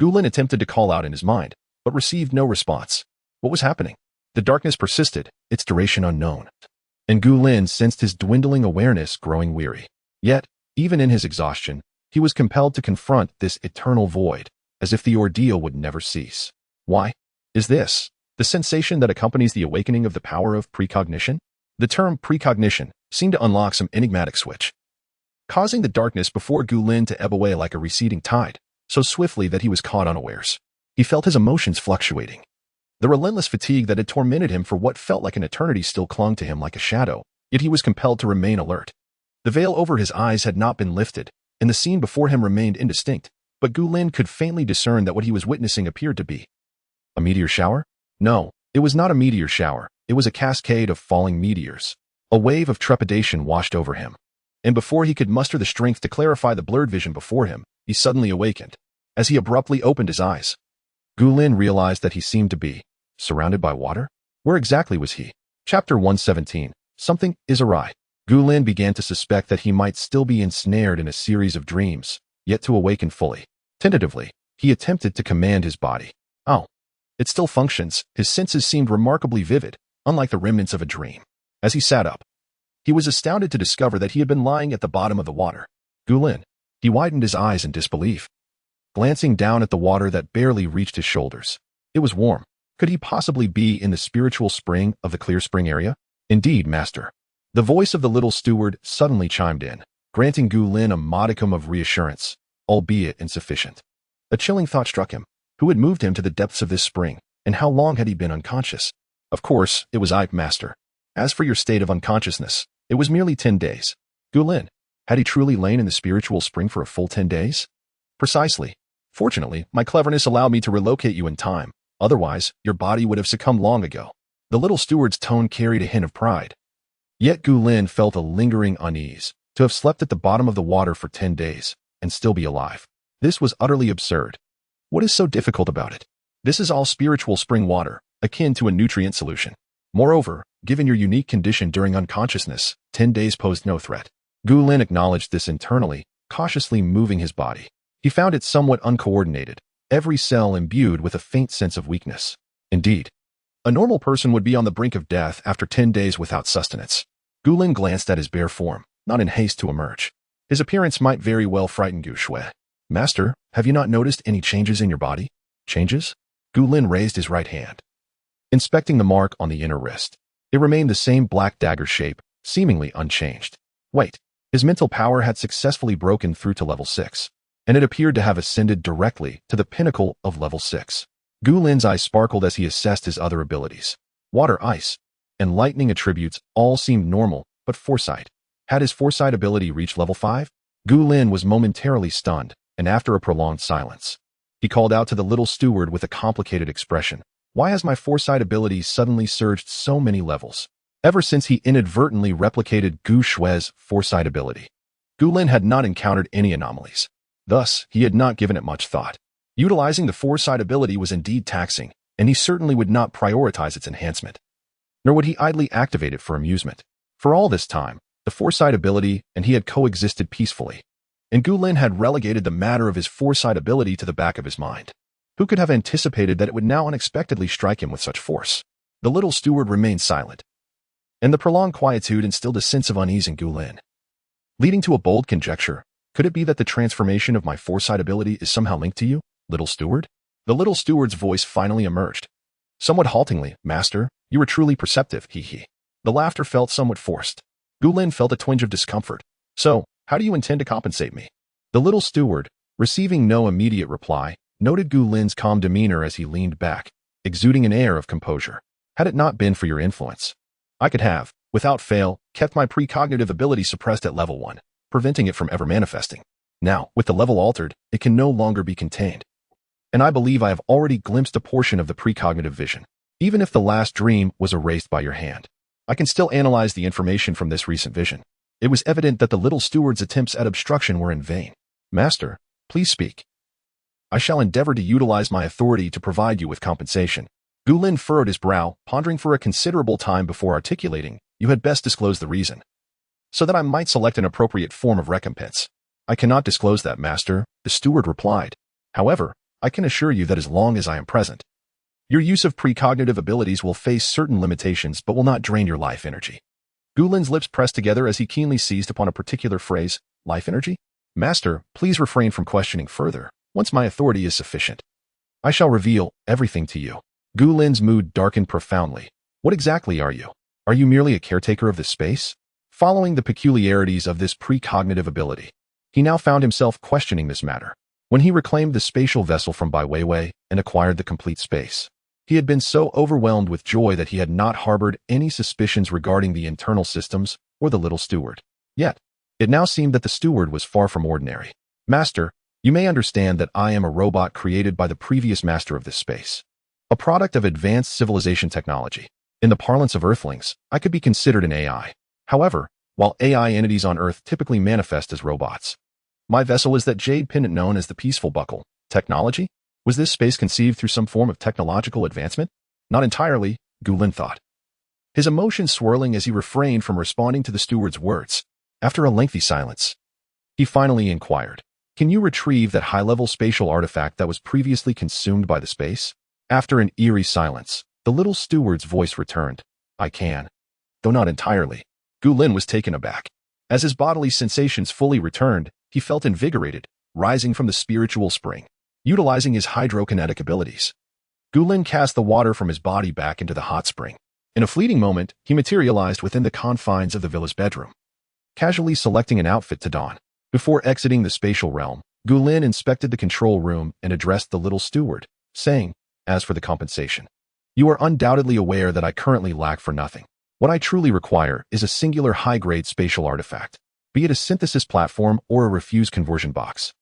Gu Lin attempted to call out in his mind, but received no response. What was happening? The darkness persisted, its duration unknown, and Gu Lin sensed his dwindling awareness growing weary. Yet, even in his exhaustion, he was compelled to confront this eternal void, as if the ordeal would never cease. Why? Is this the sensation that accompanies the awakening of the power of precognition? The term precognition seemed to unlock some enigmatic switch, causing the darkness before Gu Lin to ebb away like a receding tide, so swiftly that he was caught unawares. He felt his emotions fluctuating. The relentless fatigue that had tormented him for what felt like an eternity still clung to him like a shadow, yet he was compelled to remain alert. The veil over his eyes had not been lifted, and the scene before him remained indistinct, but Gu Lin could faintly discern that what he was witnessing appeared to be a meteor shower? No, it was not a meteor shower. It was a cascade of falling meteors. A wave of trepidation washed over him, and before he could muster the strength to clarify the blurred vision before him, he suddenly awakened. As he abruptly opened his eyes, Gu Lin realized that he seemed to be surrounded by water. Where exactly was he? Chapter 117. Something is awry. Gu Lin began to suspect that he might still be ensnared in a series of dreams, yet to awaken fully. Tentatively, he attempted to command his body. Oh, it still functions. His senses seemed remarkably vivid, unlike the remnants of a dream. As he sat up, He was astounded to discover that he had been lying at the bottom of the water. Gulin. He widened his eyes in disbelief, glancing down at the water that barely reached his shoulders. It was warm. Could he possibly be in the spiritual spring of the Clear Spring area? Indeed, master. The voice of the little steward suddenly chimed in, granting Gulin a modicum of reassurance, albeit insufficient. A chilling thought struck him. Who had moved him to the depths of this spring, and how long had he been unconscious? Of course, it was I, master. As for your state of unconsciousness, it was merely 10 days. Gulin, had he truly lain in the spiritual spring for a full 10 days? Precisely. Fortunately, my cleverness allowed me to relocate you in time. Otherwise, your body would have succumbed long ago. The little steward's tone carried a hint of pride. Yet Gulin felt a lingering unease. To have slept at the bottom of the water for 10 days, and still be alive. This was utterly absurd. What is so difficult about it? This is all spiritual spring water, akin to a nutrient solution. Moreover, given your unique condition during unconsciousness, 10 days posed no threat. Gulin acknowledged this internally, cautiously moving his body. He found it somewhat uncoordinated, every cell imbued with a faint sense of weakness. Indeed, a normal person would be on the brink of death after 10 days without sustenance. Gulin glanced at his bare form, not in haste to emerge. His appearance might very well frighten Gu Shui. Master, have you not noticed any changes in your body? Changes? Gulin raised his right hand, inspecting the mark on the inner wrist. It remained the same black dagger shape, seemingly unchanged. Wait, his mental power had successfully broken through to level 6. And it appeared to have ascended directly to the pinnacle of level 6. Gulin's eyes sparkled as he assessed his other abilities. Water, ice, and lightning attributes all seemed normal, but foresight. Had his foresight ability reached level 5? Gulin was momentarily stunned, and after a prolonged silence, he called out to the little steward with a complicated expression. Why has my foresight ability suddenly surged so many levels? Ever since he inadvertently replicated Gu Shui's foresight ability, Gulin had not encountered any anomalies. Thus, he had not given it much thought. Utilizing the foresight ability was indeed taxing, and he certainly would not prioritize its enhancement. Nor would he idly activate it for amusement. For all this time, the foresight ability and he had coexisted peacefully, and Gulin had relegated the matter of his foresight ability to the back of his mind. Who could have anticipated that it would now unexpectedly strike him with such force? The little steward remained silent, and the prolonged quietude instilled a sense of unease in Gulin, leading to a bold conjecture. Could it be that the transformation of my foresight ability is somehow linked to you, little steward? The little steward's voice finally emerged. Somewhat haltingly, master, you are truly perceptive, hee. The laughter felt somewhat forced. Gulin felt a twinge of discomfort. So, how do you intend to compensate me? The little steward, receiving no immediate reply, noted Gulin's calm demeanor as he leaned back, exuding an air of composure. Had it not been for your influence, I could have, without fail, kept my precognitive ability suppressed at level 1. Preventing it from ever manifesting. Now, with the level altered, it can no longer be contained. And I believe I have already glimpsed a portion of the precognitive vision. Even if the last dream was erased by your hand, I can still analyze the information from this recent vision. It was evident that the little steward's attempts at obstruction were in vain. Master, please speak. I shall endeavor to utilize my authority to provide you with compensation. Gulin furrowed his brow, pondering for a considerable time before articulating. You had best disclose the reason, so that I might select an appropriate form of recompense. I cannot disclose that, master, the steward replied. However, I can assure you that as long as I am present, your use of precognitive abilities will face certain limitations but will not drain your life energy. Gulin's lips pressed together as he keenly seized upon a particular phrase. Life energy? Master, please refrain from questioning further. Once my authority is sufficient, I shall reveal everything to you. Gulin's mood darkened profoundly. What exactly are you? Are you merely a caretaker of this space? Following the peculiarities of this precognitive ability, he now found himself questioning this matter. When he reclaimed the spatial vessel from Bai Weiwei and acquired the complete space, he had been so overwhelmed with joy that he had not harbored any suspicions regarding the internal systems or the little steward. Yet, it now seemed that the steward was far from ordinary. Master, you may understand that I am a robot created by the previous master of this space, a product of advanced civilization technology. In the parlance of Earthlings, I could be considered an AI. However, while AI entities on Earth typically manifest as robots, my vessel is that jade pendant known as the Peaceful Buckle. Technology? Was this space conceived through some form of technological advancement? Not entirely, Gulin thought, his emotions swirling as he refrained from responding to the steward's words. After a lengthy silence, he finally inquired, can you retrieve that high-level spatial artifact that was previously consumed by the space? After an eerie silence, the little steward's voice returned. I can, though not entirely. Gu Lin was taken aback. As his bodily sensations fully returned, he felt invigorated, rising from the spiritual spring, utilizing his hydrokinetic abilities. Gu Lin cast the water from his body back into the hot spring. In a fleeting moment, he materialized within the confines of the villa's bedroom, casually selecting an outfit to don. Before exiting the spatial realm, Gu Lin inspected the control room and addressed the little steward, saying, "As for the compensation, you are undoubtedly aware that I currently lack for nothing. What I truly require is a singular high-grade spatial artifact, be it a synthesis platform or a refuse conversion box.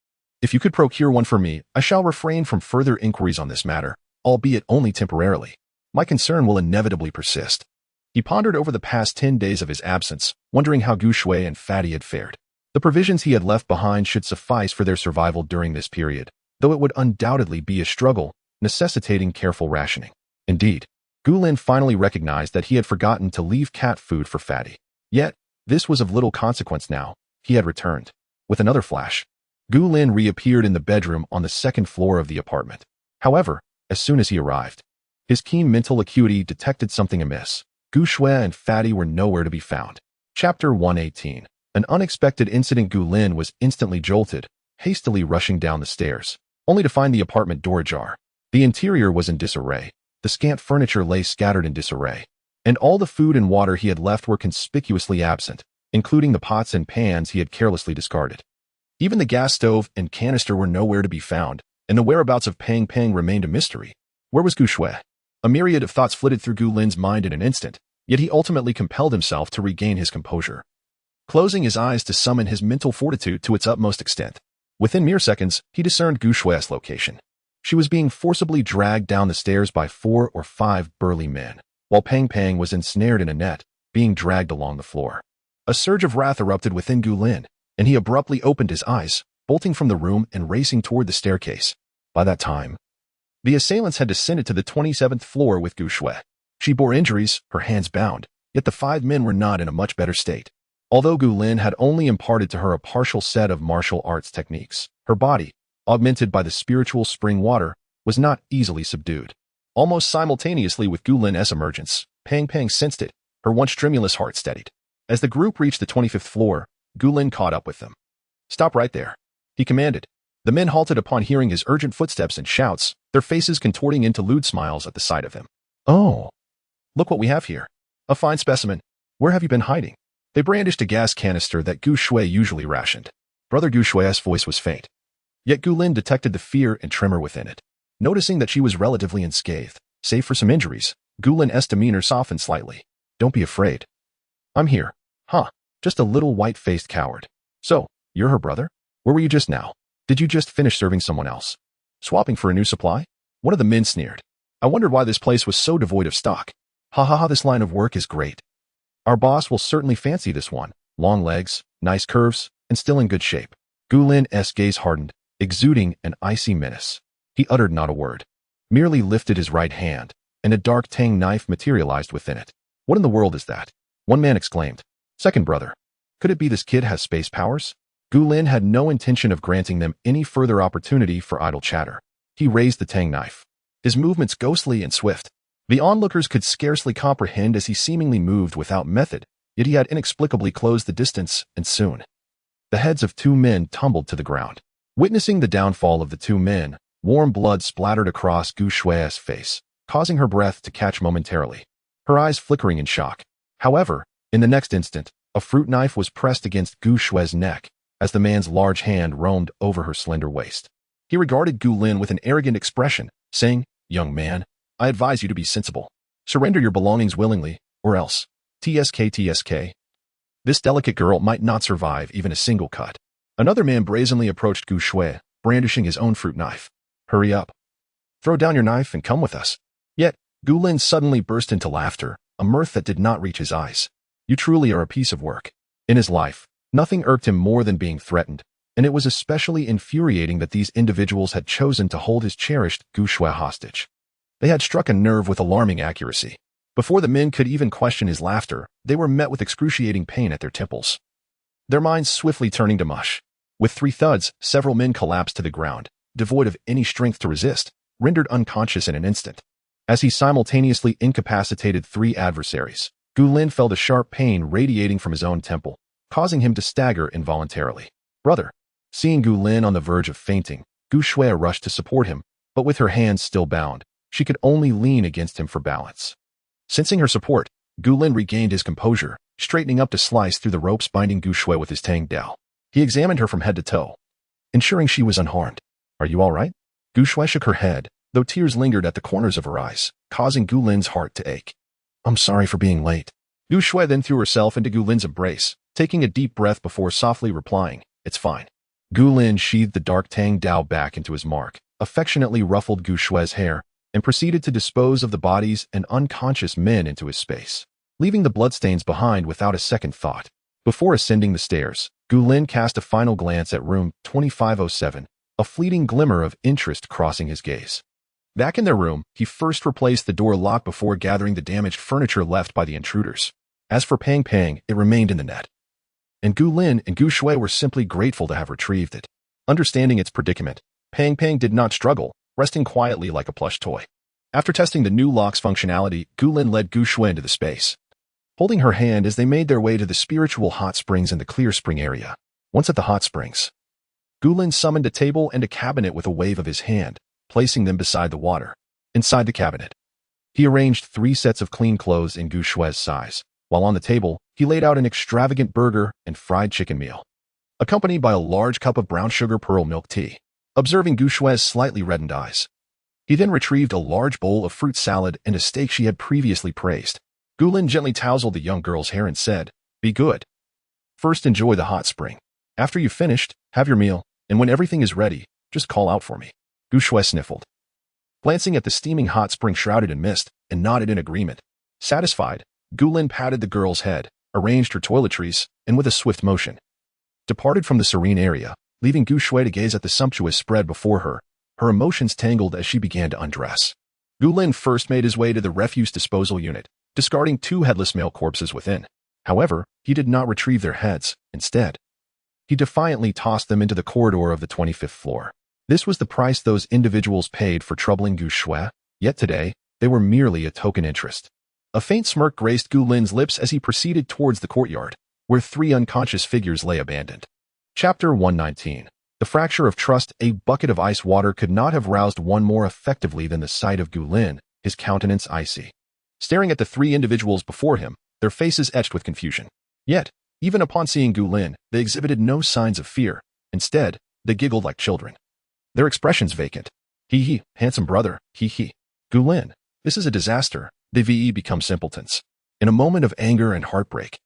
If you could procure one for me, I shall refrain from further inquiries on this matter, albeit only temporarily. My concern will inevitably persist." He pondered over the past 10 days of his absence, wondering how Gu Shui and Fatty had fared. The provisions he had left behind should suffice for their survival during this period, though it would undoubtedly be a struggle, necessitating careful rationing. Indeed, Gu Lin finally recognized that he had forgotten to leave cat food for Fatty. Yet, this was of little consequence now. He had returned. With another flash, Gu Lin reappeared in the bedroom on the second floor of the apartment. However, as soon as he arrived, his keen mental acuity detected something amiss. Gu Shui and Fatty were nowhere to be found. Chapter 118. An unexpected incident. Gu Lin was instantly jolted, hastily rushing down the stairs, only to find the apartment door ajar. The interior was in disarray. The scant furniture lay scattered in disarray, and all the food and water he had left were conspicuously absent, including the pots and pans he had carelessly discarded. Even the gas stove and canister were nowhere to be found, and the whereabouts of Pang Pang remained a mystery. Where was Gu Shui? A myriad of thoughts flitted through Gu Lin's mind in an instant, yet he ultimately compelled himself to regain his composure, closing his eyes to summon his mental fortitude to its utmost extent. Within mere seconds, he discerned Gu Shui's location. She was being forcibly dragged down the stairs by 4 or 5 burly men, while Pang Pang was ensnared in a net, being dragged along the floor. A surge of wrath erupted within Gu Lin, and he abruptly opened his eyes, bolting from the room and racing toward the staircase. By that time, the assailants had descended to the 27th floor with Gu Shui. She bore injuries, her hands bound, yet the 5 men were not in a much better state. Although Gu Lin had only imparted to her a partial set of martial arts techniques, her body, augmented by the spiritual spring water, was not easily subdued. Almost simultaneously with Gu Lin's emergence, Pang Pang sensed it, her once tremulous heart steadied. As the group reached the 25th floor, Gu Lin caught up with them. "Stop right there," he commanded. The men halted upon hearing his urgent footsteps and shouts, their faces contorting into lewd smiles at the sight of him. "Oh, look what we have here. A fine specimen. Where have you been hiding?" They brandished a gas canister that Gu Shui usually rationed. Brother Gu Shui's voice was faint, yet Gu Lin detected the fear and tremor within it. Noticing that she was relatively unscathed, save for some injuries, Gu Lin's demeanor softened slightly. "Don't be afraid. I'm here." "Huh, just a little white-faced coward. So, you're her brother? Where were you just now? Did you just finish serving someone else? Swapping for a new supply?" One of the men sneered. "I wondered why this place was so devoid of stock. Ha ha ha, this line of work is great. Our boss will certainly fancy this one. Long legs, nice curves, and still in good shape." Gu Lin's gaze hardened, exuding an icy menace. He uttered not a word, merely lifted his right hand, and a dark tang knife materialized within it. "What in the world is that?" one man exclaimed. "Second brother, could it be this kid has space powers?" Gu Lin had no intention of granting them any further opportunity for idle chatter. He raised the tang knife, his movements ghostly and swift. The onlookers could scarcely comprehend as he seemingly moved without method, yet he had inexplicably closed the distance, and soon the heads of 2 men tumbled to the ground. Witnessing the downfall of the 2 men, warm blood splattered across Gu Shui's face, causing her breath to catch momentarily, her eyes flickering in shock. However, in the next instant, a fruit knife was pressed against Gu Shui's neck as the man's large hand roamed over her slender waist. He regarded Gu Lin with an arrogant expression, saying, "Young man, I advise you to be sensible. Surrender your belongings willingly, or else. TSK. This delicate girl might not survive even a single cut." Another man brazenly approached Gu Shui, brandishing his own fruit knife. "Hurry up. Throw down your knife and come with us." Yet, Gu Lin suddenly burst into laughter, a mirth that did not reach his eyes. "You truly are a piece of work." In his life, nothing irked him more than being threatened, and it was especially infuriating that these individuals had chosen to hold his cherished Gu Shui hostage. They had struck a nerve with alarming accuracy. Before the men could even question his laughter, they were met with excruciating pain at their temples, their minds swiftly turning to mush. With 3 thuds, several men collapsed to the ground, devoid of any strength to resist, rendered unconscious in an instant. As he simultaneously incapacitated 3 adversaries, Gu Lin felt a sharp pain radiating from his own temple, causing him to stagger involuntarily. Brother. Seeing Gu Lin on the verge of fainting, Gu Shui rushed to support him, but with her hands still bound, she could only lean against him for balance. Sensing her support, Gu Lin regained his composure, straightening up to slice through the ropes binding Gu Shui with his Tang Dao. He examined her from head to toe, ensuring she was unharmed. Are you all right? Gu Shui shook her head, though tears lingered at the corners of her eyes, causing Gu Lin's heart to ache. I'm sorry for being late. Gu Shui then threw herself into Gu Lin's embrace, taking a deep breath before softly replying, It's fine. Gu Lin sheathed the dark Tang Dao back into his mark, affectionately ruffled Gu Shui's hair, and proceeded to dispose of the bodies and unconscious men into his space, leaving the bloodstains behind without a second thought. Before ascending the stairs, Gu Lin cast a final glance at room 2507, a fleeting glimmer of interest crossing his gaze. Back in their room, he first replaced the door lock before gathering the damaged furniture left by the intruders. As for Pang Pang, it remained in the net, and Gu Lin and Gu Shui were simply grateful to have retrieved it. Understanding its predicament, Pang Pang did not struggle, resting quietly like a plush toy. After testing the new lock's functionality, Gu Lin led Gu Shui into the space, holding her hand as they made their way to the spiritual hot springs in the clear spring area. Once at the hot springs, Gu Lin summoned a table and a cabinet with a wave of his hand, placing them beside the water. Inside the cabinet, he arranged 3 sets of clean clothes in Gu Shui's size, while on the table, he laid out an extravagant burger and fried chicken meal, accompanied by a large cup of brown sugar pearl milk tea. Observing Gu Shui's slightly reddened eyes, he then retrieved a large bowl of fruit salad and a steak she had previously praised. Gu Lin gently tousled the young girl's hair and said, Be good. First enjoy the hot spring. After you've finished, have your meal, and when everything is ready, just call out for me. Gu Shui sniffled, glancing at the steaming hot spring shrouded in mist, and nodded in agreement. Satisfied, Gu Lin patted the girl's head, arranged her toiletries, and with a swift motion, departed from the serene area, leaving Gu Shui to gaze at the sumptuous spread before her, her emotions tangled as she began to undress. Gu Lin first made his way to the refuse disposal unit, discarding 2 headless male corpses within. However, he did not retrieve their heads. Instead, he defiantly tossed them into the corridor of the 25th floor. This was the price those individuals paid for troubling Gu Shui, yet today, they were merely a token interest. A faint smirk graced Gu Lin's lips as he proceeded towards the courtyard, where 3 unconscious figures lay abandoned. Chapter 119. The Fracture of Trust. A bucket of ice water could not have roused one more effectively than the sight of Gu Lin, his countenance icy, staring at the 3 individuals before him, their faces etched with confusion. Yet, even upon seeing Gu Lin, they exhibited no signs of fear. Instead, they giggled like children, their expressions vacant. Hee hee, handsome brother, hee hee. Gu Lin, this is a disaster. They VE become simpletons. In a moment of anger and heartbreak,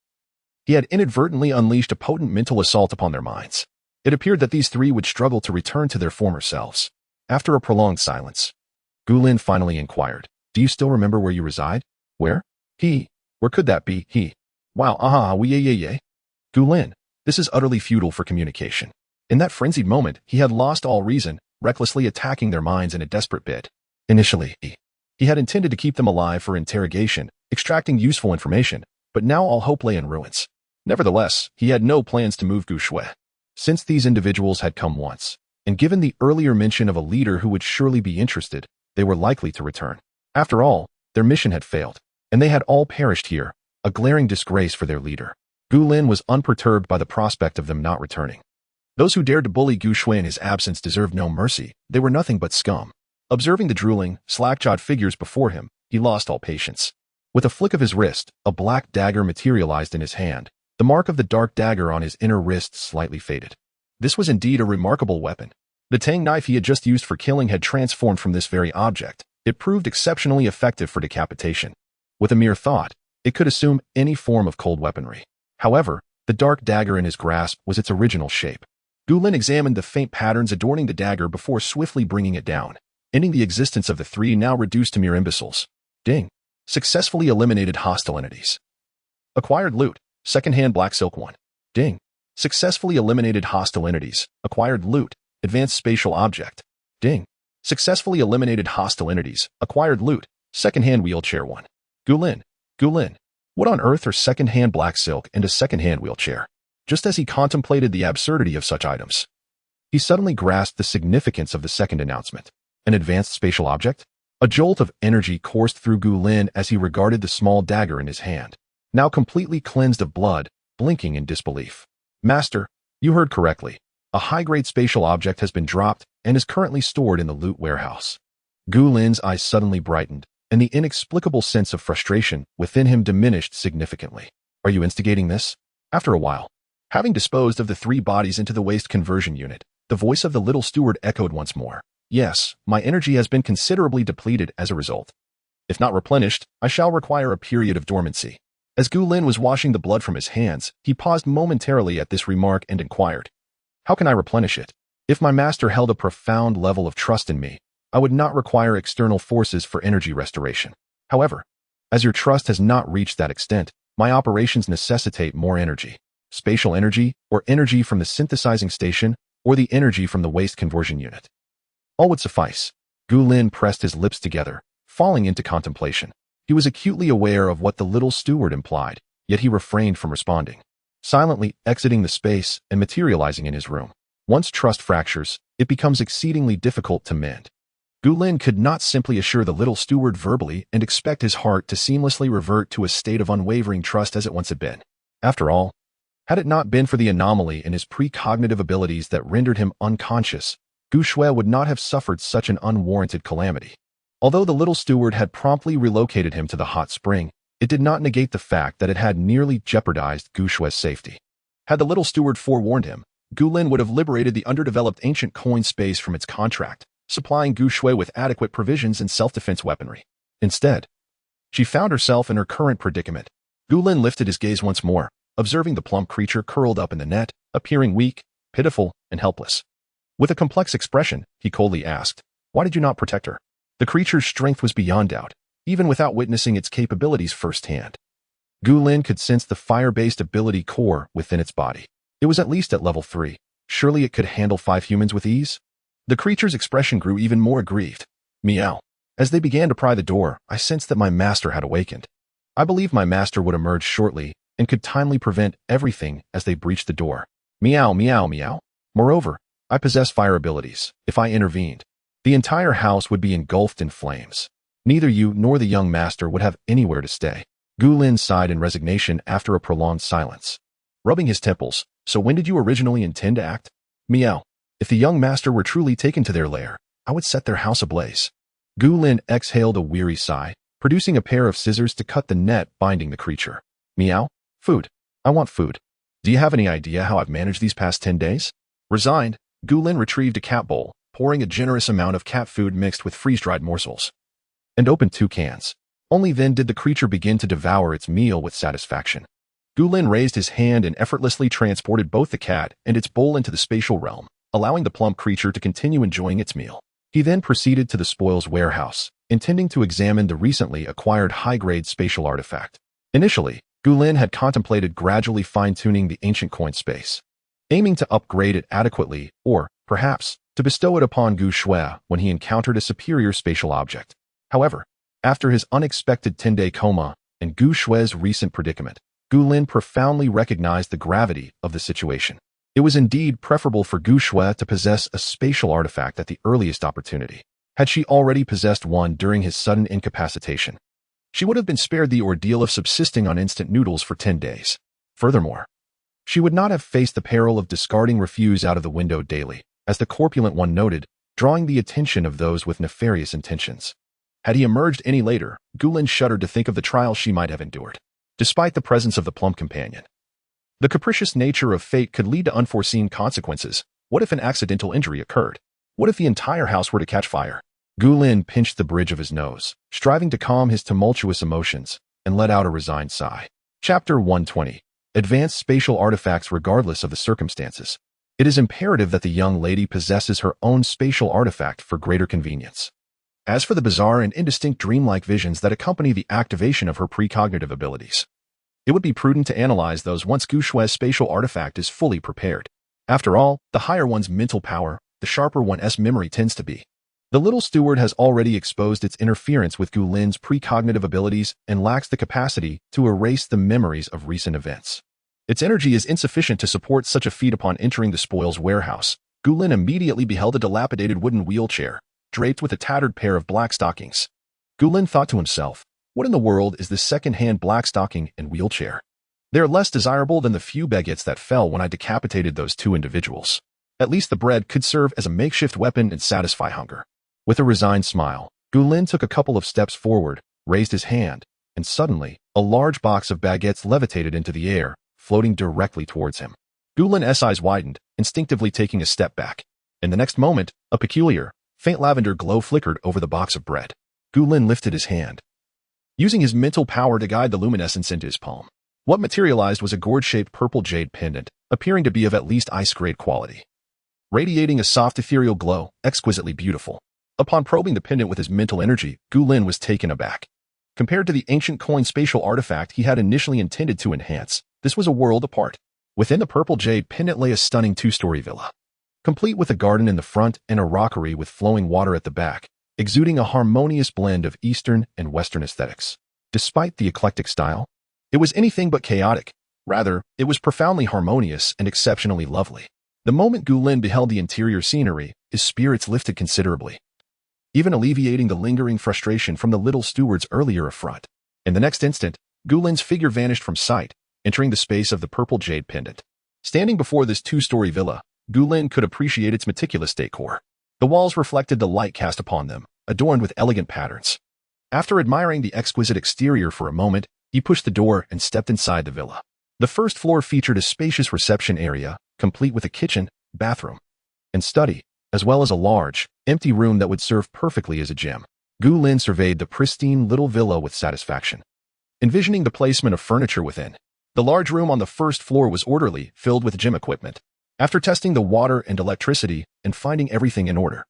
he had inadvertently unleashed a potent mental assault upon their minds. It appeared that these 3 would struggle to return to their former selves. After a prolonged silence, Gu Lin finally inquired, Do you still remember where you reside? Where? Where could that be? Wow, yeah. Gu Lin, this is utterly futile for communication. In that frenzied moment, he had lost all reason, recklessly attacking their minds in a desperate bid. Initially, he had intended to keep them alive for interrogation, extracting useful information, but now all hope lay in ruins. Nevertheless, he had no plans to move Gu Shui. Since these individuals had come once, and given the earlier mention of a leader who would surely be interested, they were likely to return. After all, their mission had failed, and they had all perished here, a glaring disgrace for their leader. Gu Lin was unperturbed by the prospect of them not returning. Those who dared to bully Gu Shui in his absence deserved no mercy. They were nothing but scum. Observing the drooling, slack-jawed figures before him, he lost all patience. With a flick of his wrist, a black dagger materialized in his hand. The mark of the dark dagger on his inner wrist slightly faded. This was indeed a remarkable weapon. The Tang knife he had just used for killing had transformed from this very object. It proved exceptionally effective for decapitation. With a mere thought, it could assume any form of cold weaponry. However, the dark dagger in his grasp was its original shape. Gu Lin examined the faint patterns adorning the dagger before swiftly bringing it down, ending the existence of the 3 now reduced to mere imbeciles. Ding. Successfully eliminated hostile entities. Acquired loot. Secondhand black silk 1. Ding. Successfully eliminated hostile entities. Acquired loot. Advanced spatial object. Ding. Successfully eliminated hostile entities. Acquired loot. Secondhand wheelchair 1. Gu Lin. What on earth are secondhand black silk and a secondhand wheelchair? Just as he contemplated the absurdity of such items, he suddenly grasped the significance of the second announcement. An advanced spatial object? A jolt of energy coursed through Gu Lin as he regarded the small dagger in his hand. now completely cleansed of blood, blinking in disbelief. Master, you heard correctly. A high-grade spatial object has been dropped and is currently stored in the loot warehouse. Gu Lin's eyes suddenly brightened, and the inexplicable sense of frustration within him diminished significantly. Are you instigating this? After a while, having disposed of the 3 bodies into the waste conversion unit, the voice of the little steward echoed once more. Yes, my energy has been considerably depleted as a result. If not replenished, I shall require a period of dormancy. As Gu Lin was washing the blood from his hands, he paused momentarily at this remark and inquired, how can I replenish it? If my master held a profound level of trust in me, I would not require external forces for energy restoration. However, as your trust has not reached that extent, my operations necessitate more energy. Spatial energy, or energy from the synthesizing station, or the energy from the waste conversion unit. All would suffice. Gu Lin pressed his lips together, falling into contemplation. He was acutely aware of what the little steward implied, yet he refrained from responding, silently exiting the space and materializing in his room. Once trust fractures, it becomes exceedingly difficult to mend. Gu Lin could not simply assure the little steward verbally and expect his heart to seamlessly revert to a state of unwavering trust as it once had been. After all, had it not been for the anomaly in his precognitive abilities that rendered him unconscious, Gu Shui would not have suffered such an unwarranted calamity. Although the little steward had promptly relocated him to the hot spring, it did not negate the fact that it had nearly jeopardized Gu Shui's safety. Had the little steward forewarned him, Gu Lin would have liberated the underdeveloped ancient coin space from its contract, supplying Gu Shui with adequate provisions and self-defense weaponry. Instead, she found herself in her current predicament. Gu Lin lifted his gaze once more, observing the plump creature curled up in the net, appearing weak, pitiful, and helpless. With a complex expression, he coldly asked, "Why did you not protect her?" The creature's strength was beyond doubt, even without witnessing its capabilities firsthand. Gu Lin could sense the fire-based ability core within its body. It was at least at level 3. Surely it could handle 5 humans with ease? The creature's expression grew even more aggrieved. Meow. As they began to pry the door, I sensed that my master had awakened. I believed my master would emerge shortly and could timely prevent everything as they breached the door. Meow, meow, meow. Moreover, I possess fire abilities. If I intervened, the entire house would be engulfed in flames. Neither you nor the young master would have anywhere to stay. Gu Lin sighed in resignation after a prolonged silence, rubbing his temples. So when did you originally intend to act? Meow. If the young master were truly taken to their lair, I would set their house ablaze. Gu Lin exhaled a weary sigh, producing a pair of scissors to cut the net binding the creature. Meow. Food. I want food. Do you have any idea how I've managed these past 10 days? Resigned, Gu Lin retrieved a cat bowl, pouring a generous amount of cat food mixed with freeze-dried morsels, and opened 2 cans. Only then did the creature begin to devour its meal with satisfaction. Gu Lin raised his hand and effortlessly transported both the cat and its bowl into the spatial realm, allowing the plump creature to continue enjoying its meal. He then proceeded to the spoils warehouse, intending to examine the recently acquired high-grade spatial artifact. Initially, Gu Lin had contemplated gradually fine-tuning the ancient coin space, aiming to upgrade it adequately or, perhaps, to bestow it upon Gu Shui when he encountered a superior spatial object. However, after his unexpected 10-day coma and Gu Shui's recent predicament, Gu Lin profoundly recognized the gravity of the situation. It was indeed preferable for Gu Shui to possess a spatial artifact at the earliest opportunity. Had she already possessed one during his sudden incapacitation, she would have been spared the ordeal of subsisting on instant noodles for 10 days. Furthermore, she would not have faced the peril of discarding refuse out of the window daily, as the corpulent one noted, drawing the attention of those with nefarious intentions. Had he emerged any later, Gu Lin shuddered to think of the trial she might have endured. Despite the presence of the plump companion, the capricious nature of fate could lead to unforeseen consequences. What if an accidental injury occurred? What if the entire house were to catch fire? Gu Lin pinched the bridge of his nose, striving to calm his tumultuous emotions, and let out a resigned sigh. Chapter 120. Advanced spatial artifacts regardless of the circumstances. It is imperative that the young lady possesses her own spatial artifact for greater convenience. As for the bizarre and indistinct dreamlike visions that accompany the activation of her precognitive abilities, it would be prudent to analyze those once Gu Shui's spatial artifact is fully prepared. After all, the higher one's mental power, the sharper one's memory tends to be. The little steward has already exposed its interference with Gu Lin's precognitive abilities and lacks the capacity to erase the memories of recent events. Its energy is insufficient to support such a feat. Upon entering the spoils warehouse, Gu Lin immediately beheld a dilapidated wooden wheelchair, draped with a tattered pair of black stockings. Gu Lin thought to himself, What in the world is this second-hand black stocking and wheelchair? They're less desirable than the few baguettes that fell when I decapitated those two individuals. At least the bread could serve as a makeshift weapon and satisfy hunger. With a resigned smile, Gulin took a couple of steps forward, raised his hand, and suddenly, a large box of baguettes levitated into the air, floating directly towards him. Gulin's eyes widened, instinctively taking a step back. In the next moment, a peculiar, faint lavender glow flickered over the box of bread. Gulin lifted his hand, using his mental power to guide the luminescence into his palm. What materialized was a gourd-shaped purple jade pendant, appearing to be of at least ice-grade quality, radiating a soft ethereal glow, exquisitely beautiful. Upon probing the pendant with his mental energy, Gulin was taken aback. Compared to the ancient coin spatial artifact he had initially intended to enhance, this was a world apart. Within the purple jade pendant lay a stunning two-story villa, complete with a garden in the front and a rockery with flowing water at the back, exuding a harmonious blend of Eastern and Western aesthetics. Despite the eclectic style, it was anything but chaotic. Rather, it was profoundly harmonious and exceptionally lovely. The moment Gulin beheld the interior scenery, his spirits lifted considerably, even alleviating the lingering frustration from the little steward's earlier affront. In the next instant, Gulin's figure vanished from sight, entering the space of the purple jade pendant. Standing before this two-story villa, Gulin could appreciate its meticulous decor. The walls reflected the light cast upon them, adorned with elegant patterns. After admiring the exquisite exterior for a moment, he pushed the door and stepped inside the villa. The first floor featured a spacious reception area, complete with a kitchen, bathroom, and study, as well as a large, empty room that would serve perfectly as a gym. Gulin surveyed the pristine little villa with satisfaction, envisioning the placement of furniture within. The large room on the first floor was orderly, filled with gym equipment. After testing the water and electricity and finding everything in order,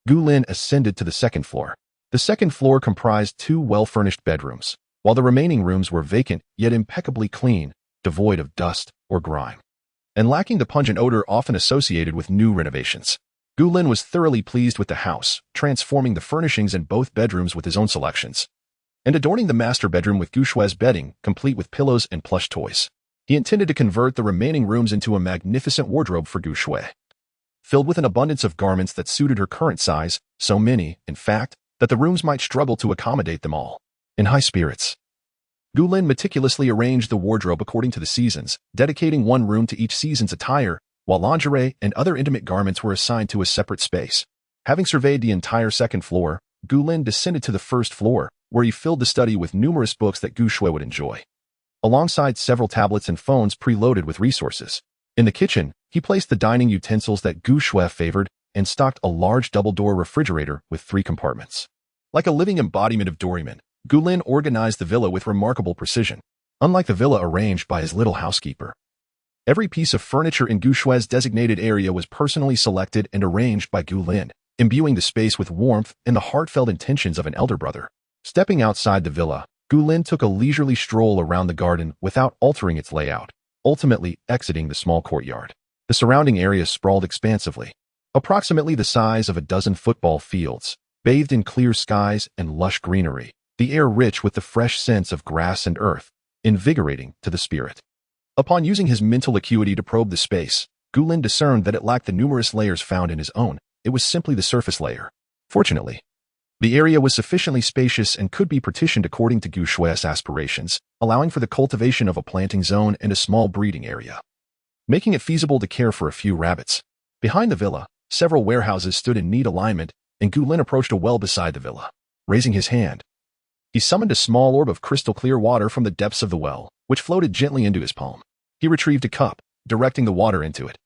Gulin ascended to the second floor. The second floor comprised two well-furnished bedrooms, while the remaining rooms were vacant yet impeccably clean, devoid of dust or grime, and lacking the pungent odor often associated with new renovations. Gulin was thoroughly pleased with the house, transforming the furnishings in both bedrooms with his own selections, and adorning the master bedroom with Gushue's bedding, complete with pillows and plush toys. He intended to convert the remaining rooms into a magnificent wardrobe for Gushue, filled with an abundance of garments that suited her current size, so many, in fact, that the rooms might struggle to accommodate them all. In high spirits, Gulin meticulously arranged the wardrobe according to the seasons, dedicating one room to each season's attire, while lingerie and other intimate garments were assigned to a separate space. Having surveyed the entire second floor, Gulin descended to the first floor, where he filled the study with numerous books that Gushue would enjoy, alongside several tablets and phones preloaded with resources. In the kitchen, he placed the dining utensils that Gushue favored and stocked a large double-door refrigerator with 3 compartments. Like a living embodiment of Doryman, Gulin organized the villa with remarkable precision, unlike the villa arranged by his little housekeeper. Every piece of furniture in Gushue's designated area was personally selected and arranged by Gulin, imbuing the space with warmth and the heartfelt intentions of an elder brother. Stepping outside the villa, Gulin took a leisurely stroll around the garden without altering its layout, ultimately exiting the small courtyard. The surrounding area sprawled expansively, approximately the size of a dozen football fields, bathed in clear skies and lush greenery, the air rich with the fresh scents of grass and earth, invigorating to the spirit. Upon using his mental acuity to probe the space, Gulin discerned that it lacked the numerous layers found in his own. It was simply the surface layer. Fortunately, the area was sufficiently spacious and could be partitioned according to Gushue's aspirations, allowing for the cultivation of a planting zone and a small breeding area, making it feasible to care for a few rabbits. Behind the villa, several warehouses stood in neat alignment, and Gulin approached a well beside the villa. Raising his hand, he summoned a small orb of crystal-clear water from the depths of the well, which floated gently into his palm. He retrieved a cup, directing the water into it,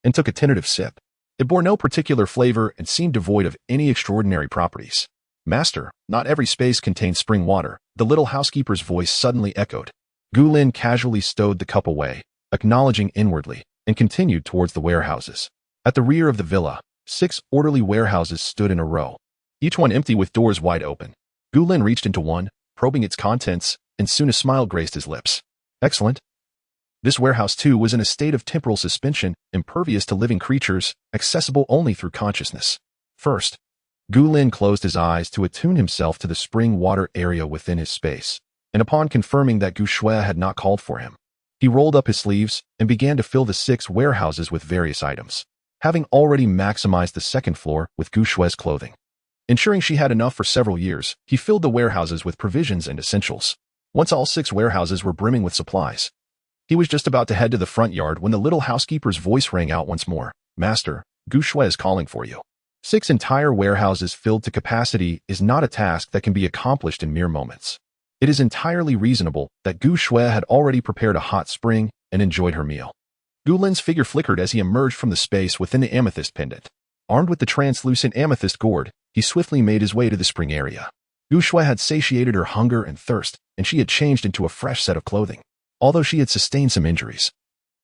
and took a tentative sip. It bore no particular flavor and seemed devoid of any extraordinary properties. "Master, not every space contains spring water," the little housekeeper's voice suddenly echoed. Gulin casually stowed the cup away, acknowledging inwardly, and continued towards the warehouses. At the rear of the villa, 6 orderly warehouses stood in a row, each one empty with doors wide open. Gulin reached into one, probing its contents, and soon a smile graced his lips. Excellent. This warehouse, too, was in a state of temporal suspension, impervious to living creatures, accessible only through consciousness. First, Gulin closed his eyes to attune himself to the spring water area within his space, and upon confirming that Gushue had not called for him, he rolled up his sleeves and began to fill the 6 warehouses with various items, having already maximized the second floor with Gushue's clothing. Ensuring she had enough for several years, he filled the warehouses with provisions and essentials. Once all 6 warehouses were brimming with supplies, he was just about to head to the front yard when the little housekeeper's voice rang out once more. Master, Gu Shui is calling for you. 6 entire warehouses filled to capacity is not a task that can be accomplished in mere moments. It is entirely reasonable that Gu Shui had already prepared a hot spring and enjoyed her meal. Gu Lin's figure flickered as he emerged from the space within the amethyst pendant. Armed with the translucent amethyst gourd, he swiftly made his way to the spring area. Gu Shui had satiated her hunger and thirst, and she had changed into a fresh set of clothing. Although she had sustained some injuries,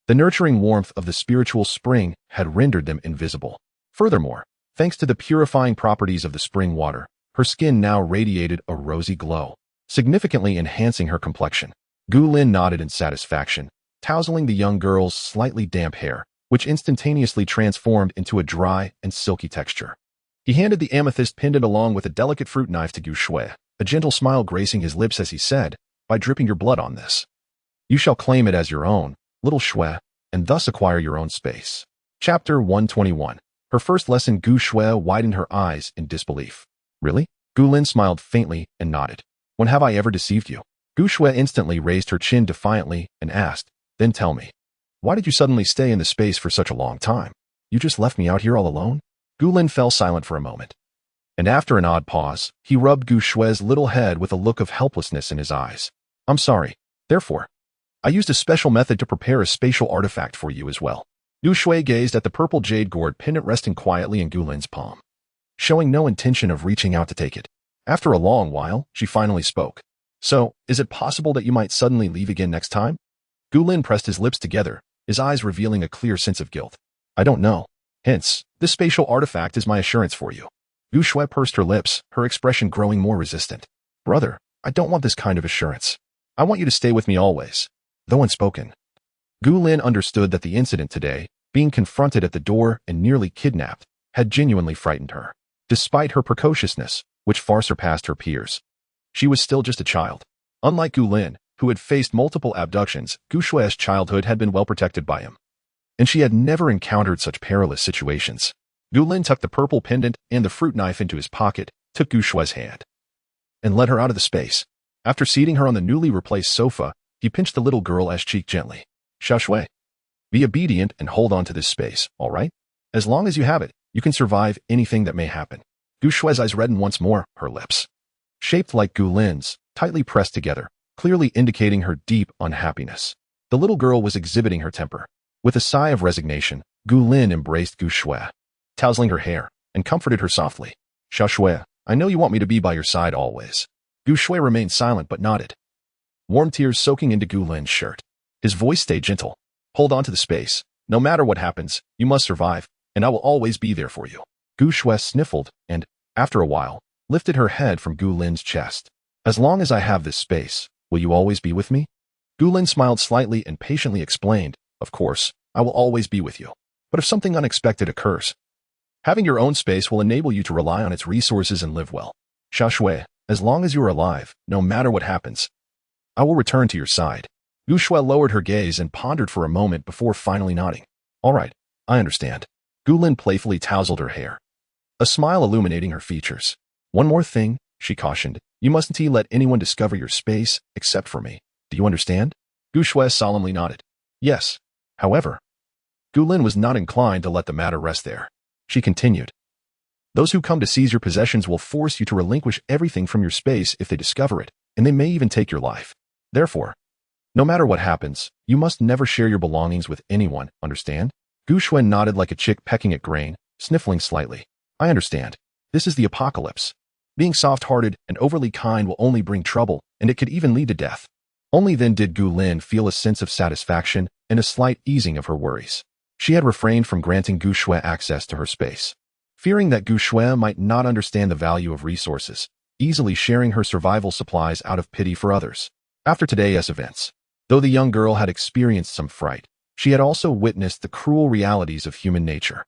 the nurturing warmth of the spiritual spring had rendered them invisible. Furthermore, thanks to the purifying properties of the spring water, her skin now radiated a rosy glow, significantly enhancing her complexion. Gu Lin nodded in satisfaction, tousling the young girl's slightly damp hair, which instantaneously transformed into a dry and silky texture. He handed the amethyst pendant along with a delicate fruit knife to Gu Shui, a gentle smile gracing his lips as he said, "By dripping your blood on this, you shall claim it as your own, little Shui, and thus acquire your own space." Chapter 121. Her first lesson. Gu Shui widened her eyes in disbelief. Really? Gu Lin smiled faintly and nodded. When have I ever deceived you? Gu Shui instantly raised her chin defiantly and asked, "Then tell me, why did you suddenly stay in the space for such a long time? You just left me out here all alone?" Gu Lin fell silent for a moment, and after an odd pause, he rubbed Gu Shui's little head with a look of helplessness in his eyes. "I'm sorry. Therefore, I used a special method to prepare a spatial artifact for you as well." Gu Shui gazed at the purple jade gourd pendant resting quietly in Gu Lin's palm, showing no intention of reaching out to take it. After a long while, she finally spoke. "So, is it possible that you might suddenly leave again next time?" Gu Lin pressed his lips together, his eyes revealing a clear sense of guilt. "I don't know. Hence, this spatial artifact is my assurance for you." Gu Shui pursed her lips, her expression growing more resistant. "Brother, I don't want this kind of assurance. I want you to stay with me always." Though unspoken, Gu Lin understood that the incident today, being confronted at the door and nearly kidnapped, had genuinely frightened her. Despite her precociousness, which far surpassed her peers, she was still just a child. Unlike Gu Lin, who had faced multiple abductions, Gu Shui's childhood had been well protected by him, and she had never encountered such perilous situations. Gu Lin tucked the purple pendant and the fruit knife into his pocket, took Gu Shui's hand, and led her out of the space. After seating her on the newly replaced sofa, he pinched the little girl's cheek gently. "Xiao Shui, be obedient and hold on to this space, all right? As long as you have it, you can survive anything that may happen." Gu Shui's eyes reddened once more, her lips, shaped like Gu Lin's, tightly pressed together, clearly indicating her deep unhappiness. The little girl was exhibiting her temper. With a sigh of resignation, Gu Lin embraced Gu Shui, tousling her hair, and comforted her softly. "Xiao Shui, I know you want me to be by your side always." Gu Shui remained silent but nodded, warm tears soaking into Gu Lin's shirt. His voice stayed gentle. "Hold on to the space. No matter what happens, you must survive, and I will always be there for you." Gu Shui sniffled and, after a while, lifted her head from Gu Lin's chest. "As long as I have this space, will you always be with me?" Gu Lin smiled slightly and patiently explained, "Of course, I will always be with you. But if something unexpected occurs, having your own space will enable you to rely on its resources and live well. Xiao Shui, as long as you are alive, no matter what happens, I will return to your side." Gu Shui lowered her gaze and pondered for a moment before finally nodding. "All right, I understand." Gu Lin playfully tousled her hair, a smile illuminating her features. "One more thing," she cautioned. "You mustn't let anyone discover your space except for me. Do you understand?" Gu Shui solemnly nodded. "Yes." However, Gu Lin was not inclined to let the matter rest there. She continued, "Those who come to seize your possessions will force you to relinquish everything from your space if they discover it, and they may even take your life. Therefore, no matter what happens, you must never share your belongings with anyone, understand?" Gu Shui nodded like a chick pecking at grain, sniffling slightly. "I understand. This is the apocalypse. Being soft-hearted and overly kind will only bring trouble, and it could even lead to death." Only then did Gu Lin feel a sense of satisfaction and a slight easing of her worries. She had refrained from granting Gu Shui access to her space, fearing that Gu Shui might not understand the value of resources, easily sharing her survival supplies out of pity for others. After today's events, though the young girl had experienced some fright, she had also witnessed the cruel realities of human nature.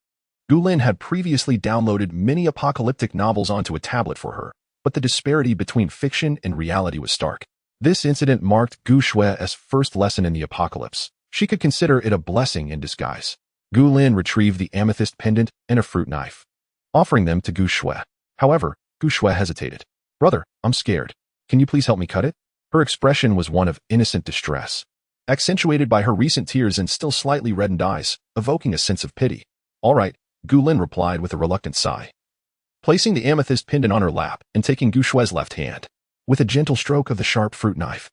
Gu Lin had previously downloaded many apocalyptic novels onto a tablet for her, but the disparity between fiction and reality was stark. This incident marked Gu Shui's first lesson in the apocalypse. She could consider it a blessing in disguise. Gu Lin retrieved the amethyst pendant and a fruit knife, offering them to Gu Shui. However, Gu Shui hesitated. Brother, I'm scared. Can you please help me cut it? Her expression was one of innocent distress, accentuated by her recent tears and still slightly reddened eyes, evoking a sense of pity. All right, Gu Lin replied with a reluctant sigh, placing the amethyst pendant on her lap and taking Gu Shui's left hand. With a gentle stroke of the sharp fruit knife,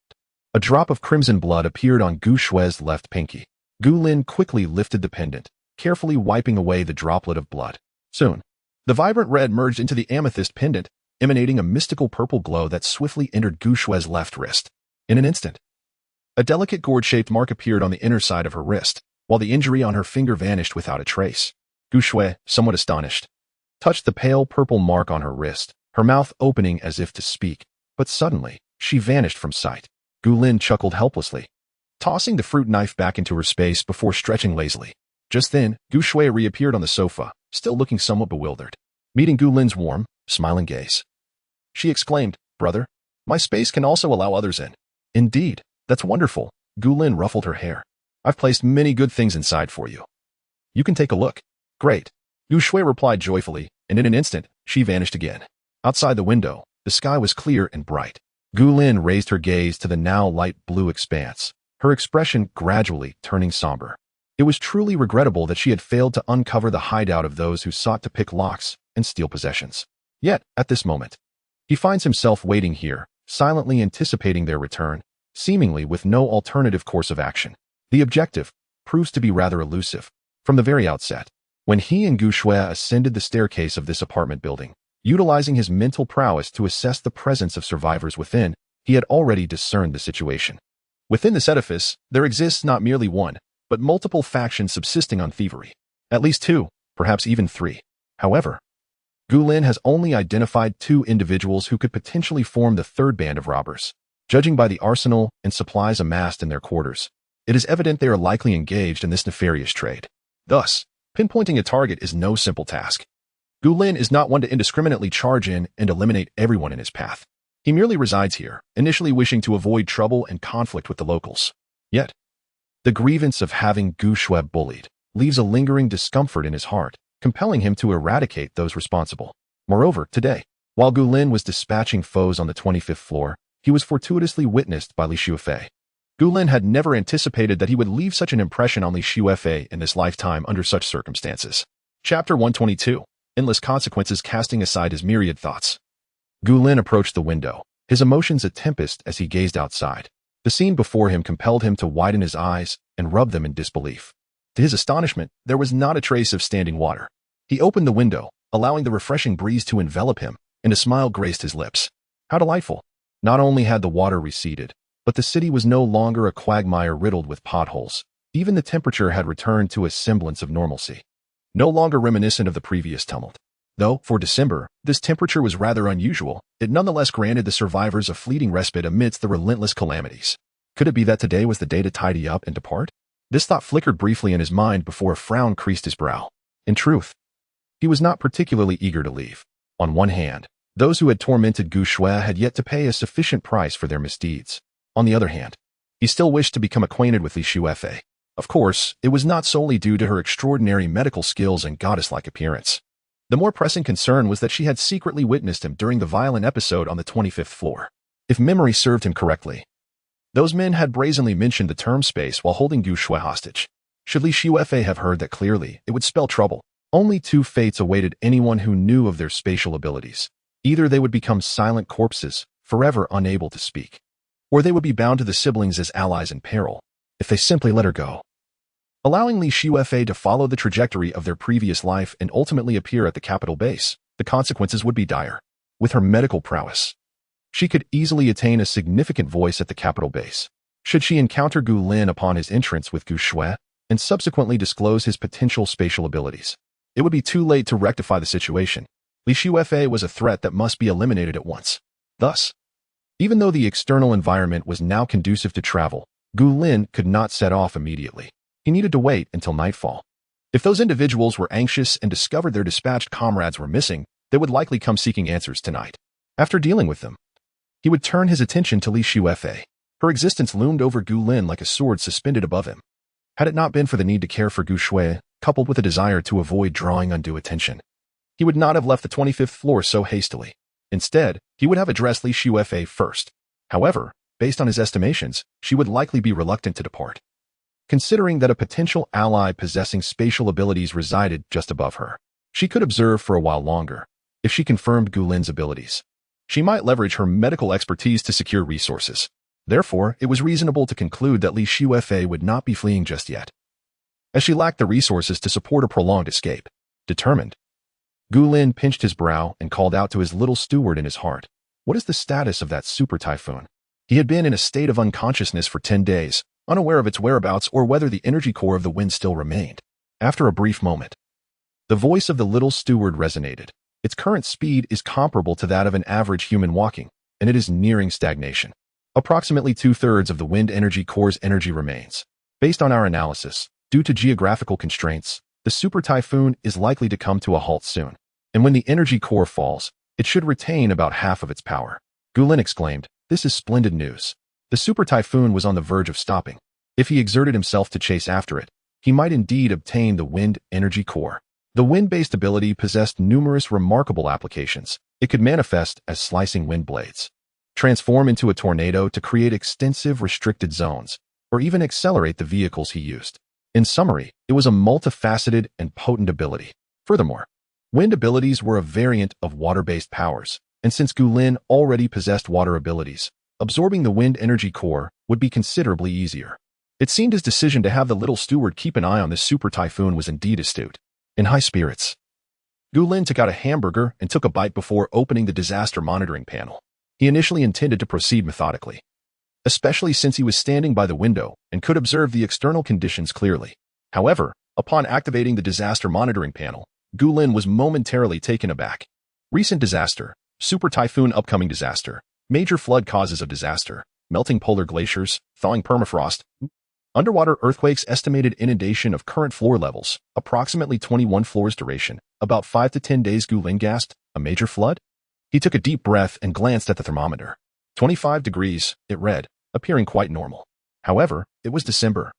a drop of crimson blood appeared on Gu Shui's left pinky. Gu Lin quickly lifted the pendant, carefully wiping away the droplet of blood. Soon, the vibrant red merged into the amethyst pendant, emanating a mystical purple glow that swiftly entered Gu Shui's left wrist. In an instant, a delicate gourd-shaped mark appeared on the inner side of her wrist, while the injury on her finger vanished without a trace. Gu Shui, somewhat astonished, touched the pale purple mark on her wrist, her mouth opening as if to speak, but suddenly, she vanished from sight. Gu Lin chuckled helplessly, tossing the fruit knife back into her space before stretching lazily. Just then, Gu Shui reappeared on the sofa, still looking somewhat bewildered. Meeting Gu Lin's warm, smiling gaze, she exclaimed, Brother, my space can also allow others in. Indeed, that's wonderful. Gu Lin ruffled her hair. I've placed many good things inside for you. You can take a look. Great. Gu Shui replied joyfully, and in an instant, she vanished again. Outside the window, the sky was clear and bright. Gu Lin raised her gaze to the now light blue expanse, her expression gradually turning somber. It was truly regrettable that she had failed to uncover the hideout of those who sought to pick locks and steal possessions. Yet, at this moment, he finds himself waiting here, silently anticipating their return, seemingly with no alternative course of action. The objective proves to be rather elusive. From the very outset, when he and Gu Shui ascended the staircase of this apartment building, utilizing his mental prowess to assess the presence of survivors within, he had already discerned the situation. Within this edifice, there exists not merely one, but multiple factions subsisting on thievery. At least two, perhaps even three. However, Gu Lin has only identified two individuals who could potentially form the third band of robbers. Judging by the arsenal and supplies amassed in their quarters, it is evident they are likely engaged in this nefarious trade. Thus, pinpointing a target is no simple task. Gu Lin is not one to indiscriminately charge in and eliminate everyone in his path. He merely resides here, initially wishing to avoid trouble and conflict with the locals. Yet, the grievance of having Gu Shui bullied leaves a lingering discomfort in his heart, compelling him to eradicate those responsible. Moreover, today, while Gu Lin was dispatching foes on the 25th floor, he was fortuitously witnessed by Li Xuefei. Gu Lin had never anticipated that he would leave such an impression on Li Xuefei in this lifetime under such circumstances. Chapter 122. Endless Consequences. Casting aside his myriad thoughts, Gu Lin approached the window, his emotions a tempest as he gazed outside. The scene before him compelled him to widen his eyes and rub them in disbelief. To his astonishment, there was not a trace of standing water. He opened the window, allowing the refreshing breeze to envelop him, and a smile graced his lips. How delightful! Not only had the water receded, but the city was no longer a quagmire riddled with potholes. Even the temperature had returned to a semblance of normalcy, no longer reminiscent of the previous tumult. Though, for December, this temperature was rather unusual, it nonetheless granted the survivors a fleeting respite amidst the relentless calamities. Could it be that today was the day to tidy up and depart? This thought flickered briefly in his mind before a frown creased his brow. In truth, he was not particularly eager to leave. On one hand, those who had tormented Gu Shui had yet to pay a sufficient price for their misdeeds. On the other hand, he still wished to become acquainted with Li Xuefei. Of course, it was not solely due to her extraordinary medical skills and goddess-like appearance. The more pressing concern was that she had secretly witnessed him during the violent episode on the 25th floor. If memory served him correctly, those men had brazenly mentioned the term space while holding Gu Shui hostage. Should Li Xuefei have heard that clearly, it would spell trouble. Only two fates awaited anyone who knew of their spatial abilities. Either they would become silent corpses, forever unable to speak, or they would be bound to the siblings as allies in peril, if they simply let her go. Allowing Li Xuefei to follow the trajectory of their previous life and ultimately appear at the capital base, the consequences would be dire. With her medical prowess, she could easily attain a significant voice at the capital base. Should she encounter Gu Lin upon his entrance with Gu Shui, and subsequently disclose his potential spatial abilities, it would be too late to rectify the situation. Li Xuefei was a threat that must be eliminated at once. Thus, even though the external environment was now conducive to travel, Gu Lin could not set off immediately. He needed to wait until nightfall. If those individuals were anxious and discovered their dispatched comrades were missing, they would likely come seeking answers tonight. After dealing with them, he would turn his attention to Li Xuefei. Her existence loomed over Gu Lin like a sword suspended above him. Had it not been for the need to care for Gu Shui, coupled with a desire to avoid drawing undue attention, he would not have left the 25th floor so hastily. Instead, he would have addressed Li Xuefei first. However, based on his estimations, she would likely be reluctant to depart, considering that a potential ally possessing spatial abilities resided just above her. She could observe for a while longer. If she confirmed Gu Lin's abilities, she might leverage her medical expertise to secure resources. Therefore, it was reasonable to conclude that Li Xuefei would not be fleeing just yet, as she lacked the resources to support a prolonged escape. Determined, Gu Lin pinched his brow and called out to his little steward in his heart. What is the status of that super typhoon? He had been in a state of unconsciousness for 10 days, unaware of its whereabouts or whether the energy core of the wind still remained. After a brief moment, the voice of the little steward resonated. Its current speed is comparable to that of an average human walking, and it is nearing stagnation. Approximately 2/3 of the wind energy core's energy remains. Based on our analysis, due to geographical constraints, the super typhoon is likely to come to a halt soon. And when the energy core falls, it should retain about half of its power. Gu Lin exclaimed, "This is splendid news." The super typhoon was on the verge of stopping. If he exerted himself to chase after it, he might indeed obtain the wind energy core. The wind-based ability possessed numerous remarkable applications. It could manifest as slicing wind blades, transform into a tornado to create extensive restricted zones, or even accelerate the vehicles he used. In summary, it was a multifaceted and potent ability. Furthermore, wind abilities were a variant of water-based powers, and since Gu Lin already possessed water abilities, absorbing the wind energy core would be considerably easier. It seemed his decision to have the little steward keep an eye on this super typhoon was indeed astute. In high spirits, Gu Lin took out a hamburger and took a bite before opening the disaster monitoring panel. He initially intended to proceed methodically, especially since he was standing by the window and could observe the external conditions clearly. However, upon activating the disaster monitoring panel, Gu Lin was momentarily taken aback. Recent disaster, super typhoon upcoming disaster, major flood causes of disaster, melting polar glaciers, thawing permafrost, underwater earthquakes, estimated inundation of current floor levels, approximately 21 floors duration, about 5 to 10 days. Gu Lin gasped, a major flood? He took a deep breath and glanced at the thermometer. 25 degrees, it read, appearing quite normal. However, it was December,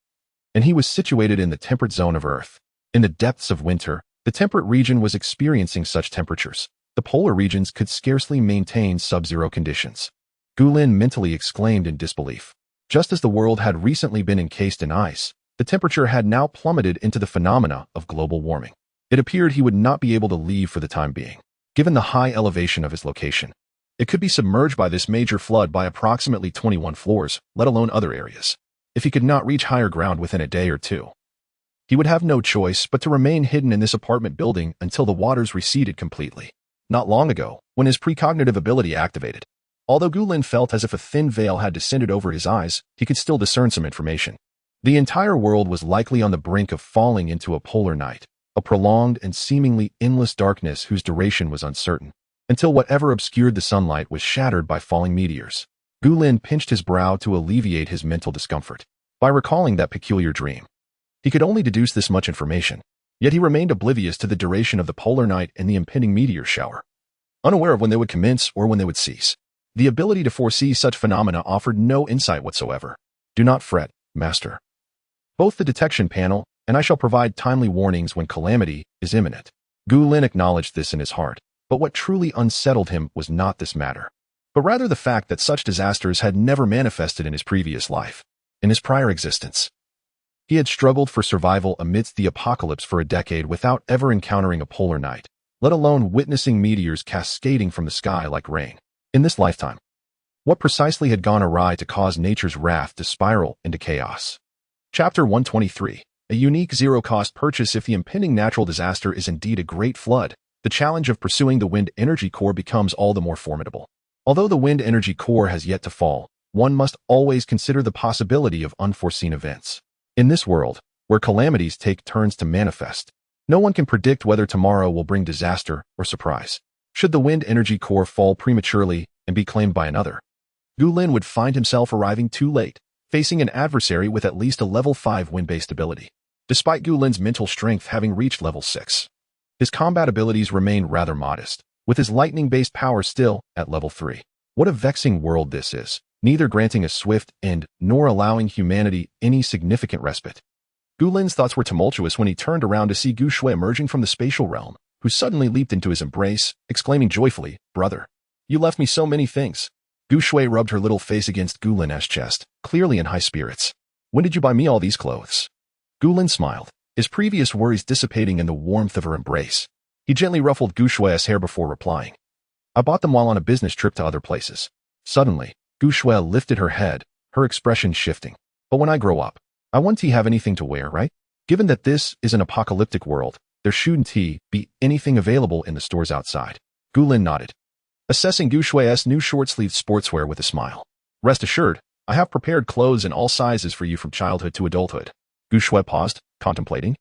and he was situated in the temperate zone of Earth. In the depths of winter, the temperate region was experiencing such temperatures. The polar regions could scarcely maintain sub-zero conditions. Gu Lin mentally exclaimed in disbelief. Just as the world had recently been encased in ice, the temperature had now plummeted into the phenomena of global warming. It appeared he would not be able to leave for the time being, given the high elevation of his location. It could be submerged by this major flood by approximately 21 floors, let alone other areas. If he could not reach higher ground within a day or two, he would have no choice but to remain hidden in this apartment building until the waters receded completely. Not long ago, when his precognitive ability activated, although Gu Lin felt as if a thin veil had descended over his eyes, he could still discern some information. The entire world was likely on the brink of falling into a polar night, a prolonged and seemingly endless darkness whose duration was uncertain, until whatever obscured the sunlight was shattered by falling meteors. Gu Lin pinched his brow to alleviate his mental discomfort. By recalling that peculiar dream, he could only deduce this much information, yet he remained oblivious to the duration of the polar night and the impending meteor shower, unaware of when they would commence or when they would cease. The ability to foresee such phenomena offered no insight whatsoever. Do not fret, Master. Both the detection panel and I shall provide timely warnings when calamity is imminent. Gu Lin acknowledged this in his heart, but what truly unsettled him was not this matter, but rather the fact that such disasters had never manifested in his previous life. In his prior existence, he had struggled for survival amidst the apocalypse for a decade without ever encountering a polar night, let alone witnessing meteors cascading from the sky like rain. In this lifetime, what precisely had gone awry to cause nature's wrath to spiral into chaos? Chapter 123. A unique zero-cost purchase. If the impending natural disaster is indeed a great flood, the challenge of pursuing the wind energy core becomes all the more formidable. Although the wind energy core has yet to fall, one must always consider the possibility of unforeseen events. In this world, where calamities take turns to manifest, no one can predict whether tomorrow will bring disaster or surprise. Should the wind energy core fall prematurely and be claimed by another, Gu Lin would find himself arriving too late, facing an adversary with at least a level 5 wind-based ability. Despite Gu Lin's mental strength having reached level 6, his combat abilities remain rather modest, with his lightning-based power still at level 3. What a vexing world this is, neither granting a swift end nor allowing humanity any significant respite. Gu Lin's thoughts were tumultuous when he turned around to see Gu Shui emerging from the spatial realm, who suddenly leaped into his embrace, exclaiming joyfully, "Brother, You left me so many things. Gu Shui rubbed her little face against Gu Lin's chest, clearly in high spirits. When did you buy me all these clothes? Gu Lin smiled, his previous worries dissipating in the warmth of her embrace. He gently ruffled Gu Shui's hair before replying. I bought them while on a business trip to other places. Suddenly, Gu Shui lifted her head, her expression shifting. But when I grow up, I want to have anything to wear, right? Given that this is an apocalyptic world, there shouldn't be anything available in the stores outside. Gu Lin nodded, assessing Gu Shui's new short-sleeved sportswear with a smile. Rest assured, I have prepared clothes in all sizes for you from childhood to adulthood. Gu Shui paused, contemplating.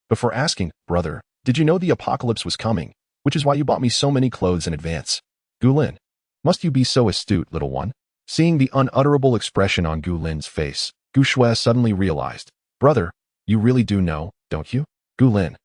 Before asking, brother, did you know the apocalypse was coming, which is why you bought me so many clothes in advance? Gu Lin, must you be so astute, little one? Seeing the unutterable expression on Gu Lin's face, Gu Shui suddenly realized, brother, you really do know, don't you? Gu Lin.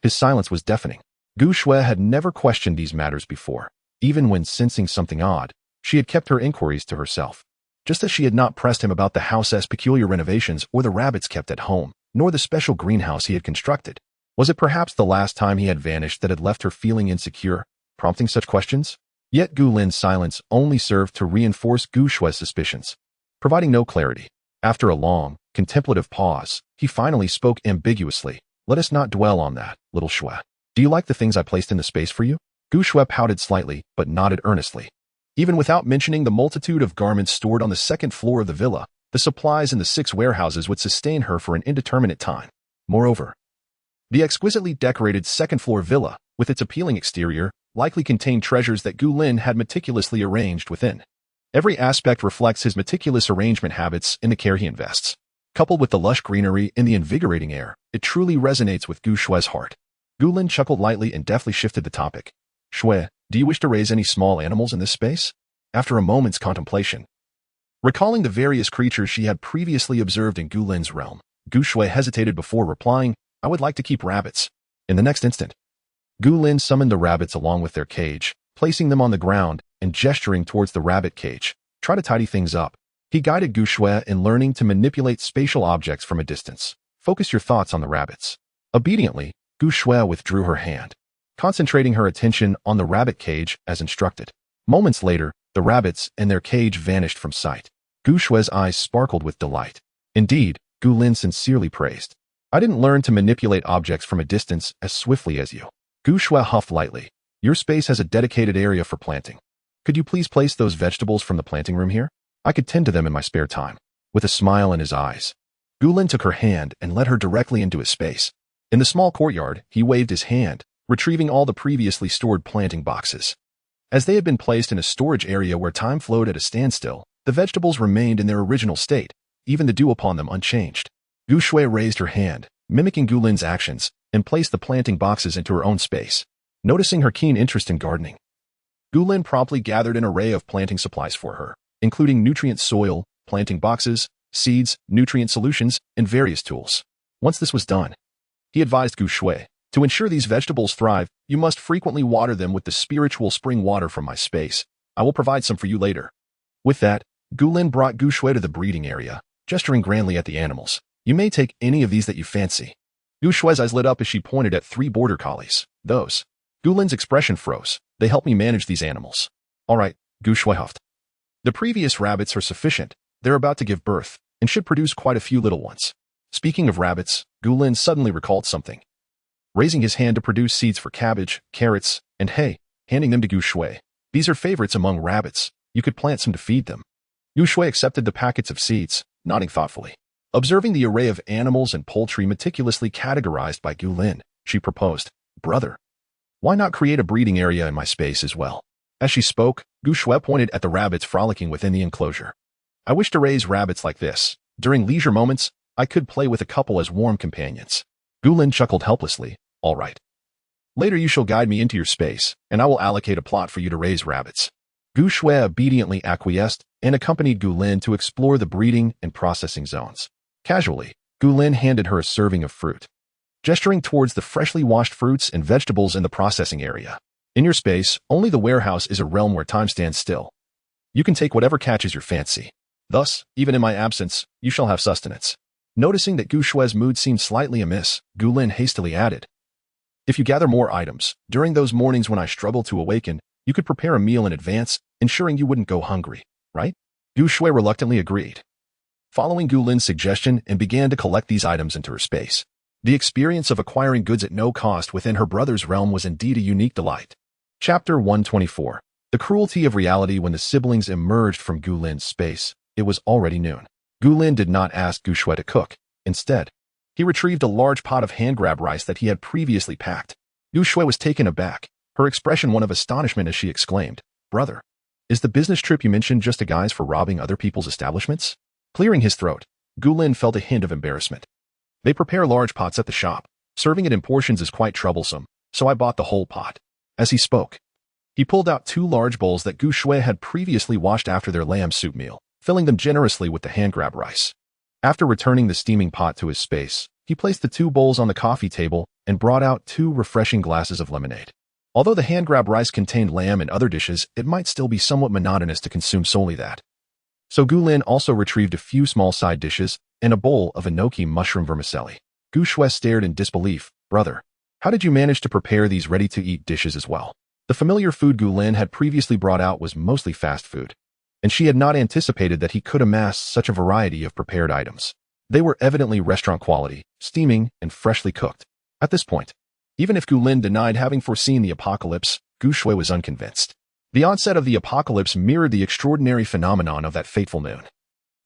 His silence was deafening. Gu Shui had never questioned these matters before. Even when sensing something odd, she had kept her inquiries to herself. Just as she had not pressed him about the house's peculiar renovations or the rabbits kept at home, nor the special greenhouse he had constructed. Was it perhaps the last time he had vanished that had left her feeling insecure, prompting such questions? Yet Gu Lin's silence only served to reinforce Gu Shui's suspicions, providing no clarity. After a long, contemplative pause, he finally spoke ambiguously. Let us not dwell on that, little Shui. Do you like the things I placed in the space for you? Gu Shui pouted slightly, but nodded earnestly. Even without mentioning the multitude of garments stored on the second floor of the villa, the supplies in the 6 warehouses would sustain her for an indeterminate time. Moreover, the exquisitely decorated second-floor villa, with its appealing exterior, likely contained treasures that Gu Lin had meticulously arranged within. Every aspect reflects his meticulous arrangement habits in the care he invests. Coupled with the lush greenery and the invigorating air, it truly resonates with Gu Shui's heart. Gu Lin chuckled lightly and deftly shifted the topic. Shui, do you wish to raise any small animals in this space? After a moment's contemplation, recalling the various creatures she had previously observed in Gu Lin's realm, Gu Shui hesitated before replying, I would like to keep rabbits. In the next instant, Gu Lin summoned the rabbits along with their cage, placing them on the ground and gesturing towards the rabbit cage. Try to tidy things up. He guided Gu Shui in learning to manipulate spatial objects from a distance. Focus your thoughts on the rabbits. Obediently, Gu Shui withdrew her hand, concentrating her attention on the rabbit cage as instructed. Moments later, the rabbits and their cage vanished from sight. Gu Shui's eyes sparkled with delight. Indeed, Gu Lin sincerely praised. I didn't learn to manipulate objects from a distance as swiftly as you. Gu Shui huffed lightly. Your space has a dedicated area for planting. Could you please place those vegetables from the planting room here? I could tend to them in my spare time. With a smile in his eyes, Gu Lin took her hand and led her directly into his space. In the small courtyard, he waved his hand, retrieving all the previously stored planting boxes. As they had been placed in a storage area where time flowed at a standstill, the vegetables remained in their original state, even the dew upon them unchanged. Gu Shui raised her hand, mimicking Gu Lin's actions, and placed the planting boxes into her own space. Noticing her keen interest in gardening, Gu Lin promptly gathered an array of planting supplies for her, including nutrient soil, planting boxes, seeds, nutrient solutions, and various tools. Once this was done, he advised Gu Shui, to ensure these vegetables thrive, you must frequently water them with the spiritual spring water from my space. I will provide some for you later. With that, Gu Lin brought Gu Shui to the breeding area, gesturing grandly at the animals. You may take any of these that you fancy. Gu Shui's eyes lit up as she pointed at 3 border collies. Those. Gu Lin's expression froze. They help me manage these animals. All right, Gu Shui huffed. The previous rabbits are sufficient. They're about to give birth, and should produce quite a few little ones. Speaking of rabbits, Gu Lin suddenly recalled something. Raising his hand to produce seeds for cabbage, carrots, and hay, handing them to Gu Shui. These are favorites among rabbits. You could plant some to feed them. Gu Shui accepted the packets of seeds, nodding thoughtfully. Observing the array of animals and poultry meticulously categorized by Gu Lin, she proposed, Brother, why not create a breeding area in my space as well? As she spoke, Gu Shui pointed at the rabbits frolicking within the enclosure. I wish to raise rabbits like this. During leisure moments, I could play with a couple as warm companions. Gu Lin chuckled helplessly. All right. Later you shall guide me into your space, and I will allocate a plot for you to raise rabbits. Gu Shui obediently acquiesced and accompanied Gu Lin to explore the breeding and processing zones. Casually, Gu Lin handed her a serving of fruit, gesturing towards the freshly washed fruits and vegetables in the processing area. In your space, only the warehouse is a realm where time stands still. You can take whatever catches your fancy. Thus, even in my absence, you shall have sustenance. Noticing that Gu Shui's mood seemed slightly amiss, Gu Lin hastily added, If you gather more items, during those mornings when I struggle to awaken, You could prepare a meal in advance, ensuring you wouldn't go hungry, right? Gu Shui reluctantly agreed, following Gu Lin's suggestion, and began to collect these items into her space. The experience of acquiring goods at no cost within her brother's realm was indeed a unique delight. Chapter 124. The cruelty of reality. When the siblings emerged from Gu Lin's space, it was already noon. Gu Lin did not ask Gu Shui to cook. Instead, he retrieved a large pot of hand-grab rice that he had previously packed. Gu Shui was taken aback, her expression one of astonishment as she exclaimed, "Brother, is the business trip you mentioned just a guise for robbing other people's establishments?" Clearing his throat, Gu Lin felt a hint of embarrassment. "They prepare large pots at the shop. Serving it in portions is quite troublesome, so I bought the whole pot." As he spoke, he pulled out 2 large bowls that Gu Shui had previously washed after their lamb soup meal, filling them generously with the hand-grab rice. After returning the steaming pot to his space, he placed the 2 bowls on the coffee table and brought out 2 refreshing glasses of lemonade. Although the hand-grab rice contained lamb and other dishes, it might still be somewhat monotonous to consume solely that. So Gu Lin also retrieved a few small side dishes and a bowl of enoki mushroom vermicelli. Gu Shui stared in disbelief. "Brother, how did you manage to prepare these ready-to-eat dishes as well?" The familiar food Gu Lin had previously brought out was mostly fast food, and she had not anticipated that he could amass such a variety of prepared items. They were evidently restaurant quality, steaming, and freshly cooked. At this point, even if Gu Lin denied having foreseen the apocalypse, Gu Shui was unconvinced. The onset of the apocalypse mirrored the extraordinary phenomenon of that fateful noon,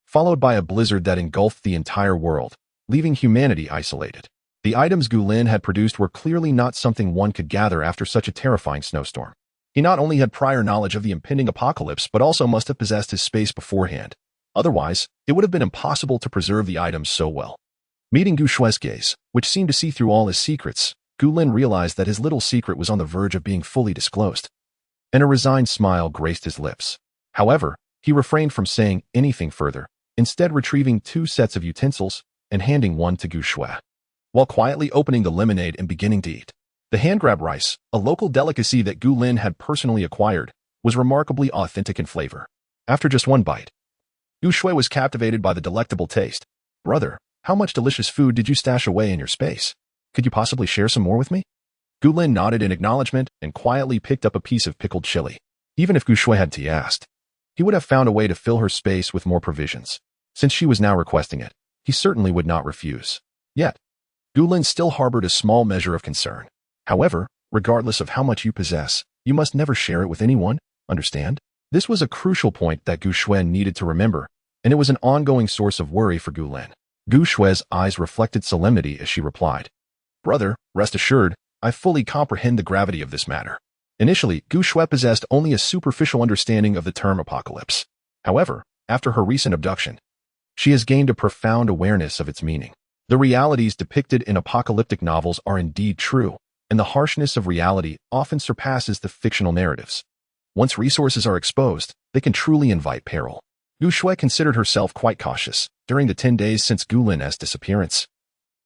followed by a blizzard that engulfed the entire world, leaving humanity isolated. The items Gu Lin had produced were clearly not something one could gather after such a terrifying snowstorm. He not only had prior knowledge of the impending apocalypse, but also must have possessed his space beforehand. Otherwise, it would have been impossible to preserve the items so well. Meeting Gu Shui's gaze, which seemed to see through all his secrets, Gu Lin realized that his little secret was on the verge of being fully disclosed, and a resigned smile graced his lips. However, he refrained from saying anything further, instead retrieving 2 sets of utensils and handing one to Gu Shui, while quietly opening the lemonade and beginning to eat. The hand-grab rice, a local delicacy that Gu Lin had personally acquired, was remarkably authentic in flavor. After just one bite, Gu Shui was captivated by the delectable taste. "Brother, how much delicious food did you stash away in your space? Could you possibly share some more with me?" Gu Lin nodded in acknowledgement and quietly picked up a piece of pickled chili. Even if Gu Shui had asked, he would have found a way to fill her space with more provisions. Since she was now requesting it, he certainly would not refuse. Yet, Gu Lin still harbored a small measure of concern. "However, regardless of how much you possess, you must never share it with anyone, understand?" This was a crucial point that Gu Shui needed to remember, and it was an ongoing source of worry for Gu Lin. Gu Shui's eyes reflected solemnity as she replied, "Brother, rest assured, I fully comprehend the gravity of this matter." Initially, Gu Shui possessed only a superficial understanding of the term apocalypse. However, after her recent abduction, she has gained a profound awareness of its meaning. The realities depicted in apocalyptic novels are indeed true, and the harshness of reality often surpasses the fictional narratives. Once resources are exposed, they can truly invite peril. Gu Shui considered herself quite cautious. During the 10 days since Gu Lin's disappearance,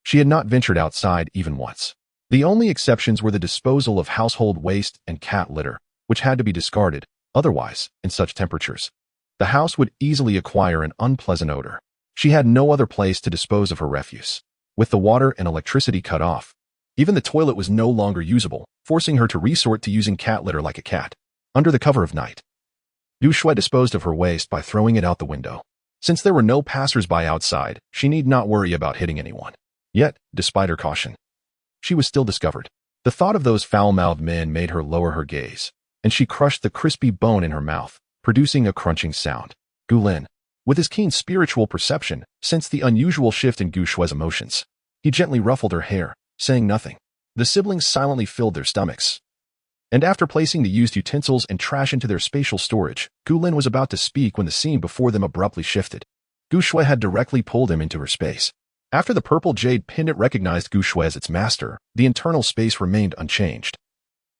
she had not ventured outside even once. The only exceptions were the disposal of household waste and cat litter, which had to be discarded. Otherwise, in such temperatures, the house would easily acquire an unpleasant odor. She had no other place to dispose of her refuse. With the water and electricity cut off, even the toilet was no longer usable, forcing her to resort to using cat litter like a cat. Under the cover of night, Gu Shui disposed of her waste by throwing it out the window. Since there were no passers-by outside, she need not worry about hitting anyone. Yet, despite her caution, she was still discovered. The thought of those foul-mouthed men made her lower her gaze, and she crushed the crispy bone in her mouth, producing a crunching sound. Gu Lin, with his keen spiritual perception, sensed the unusual shift in Gu Shui's emotions. He gently ruffled her hair, saying nothing. The siblings silently filled their stomachs, and after placing the used utensils and trash into their spatial storage, Gu Lin was about to speak when the scene before them abruptly shifted. Gu Shui had directly pulled him into her space. After the purple jade pendant recognized Gu Shui as its master, the internal space remained unchanged,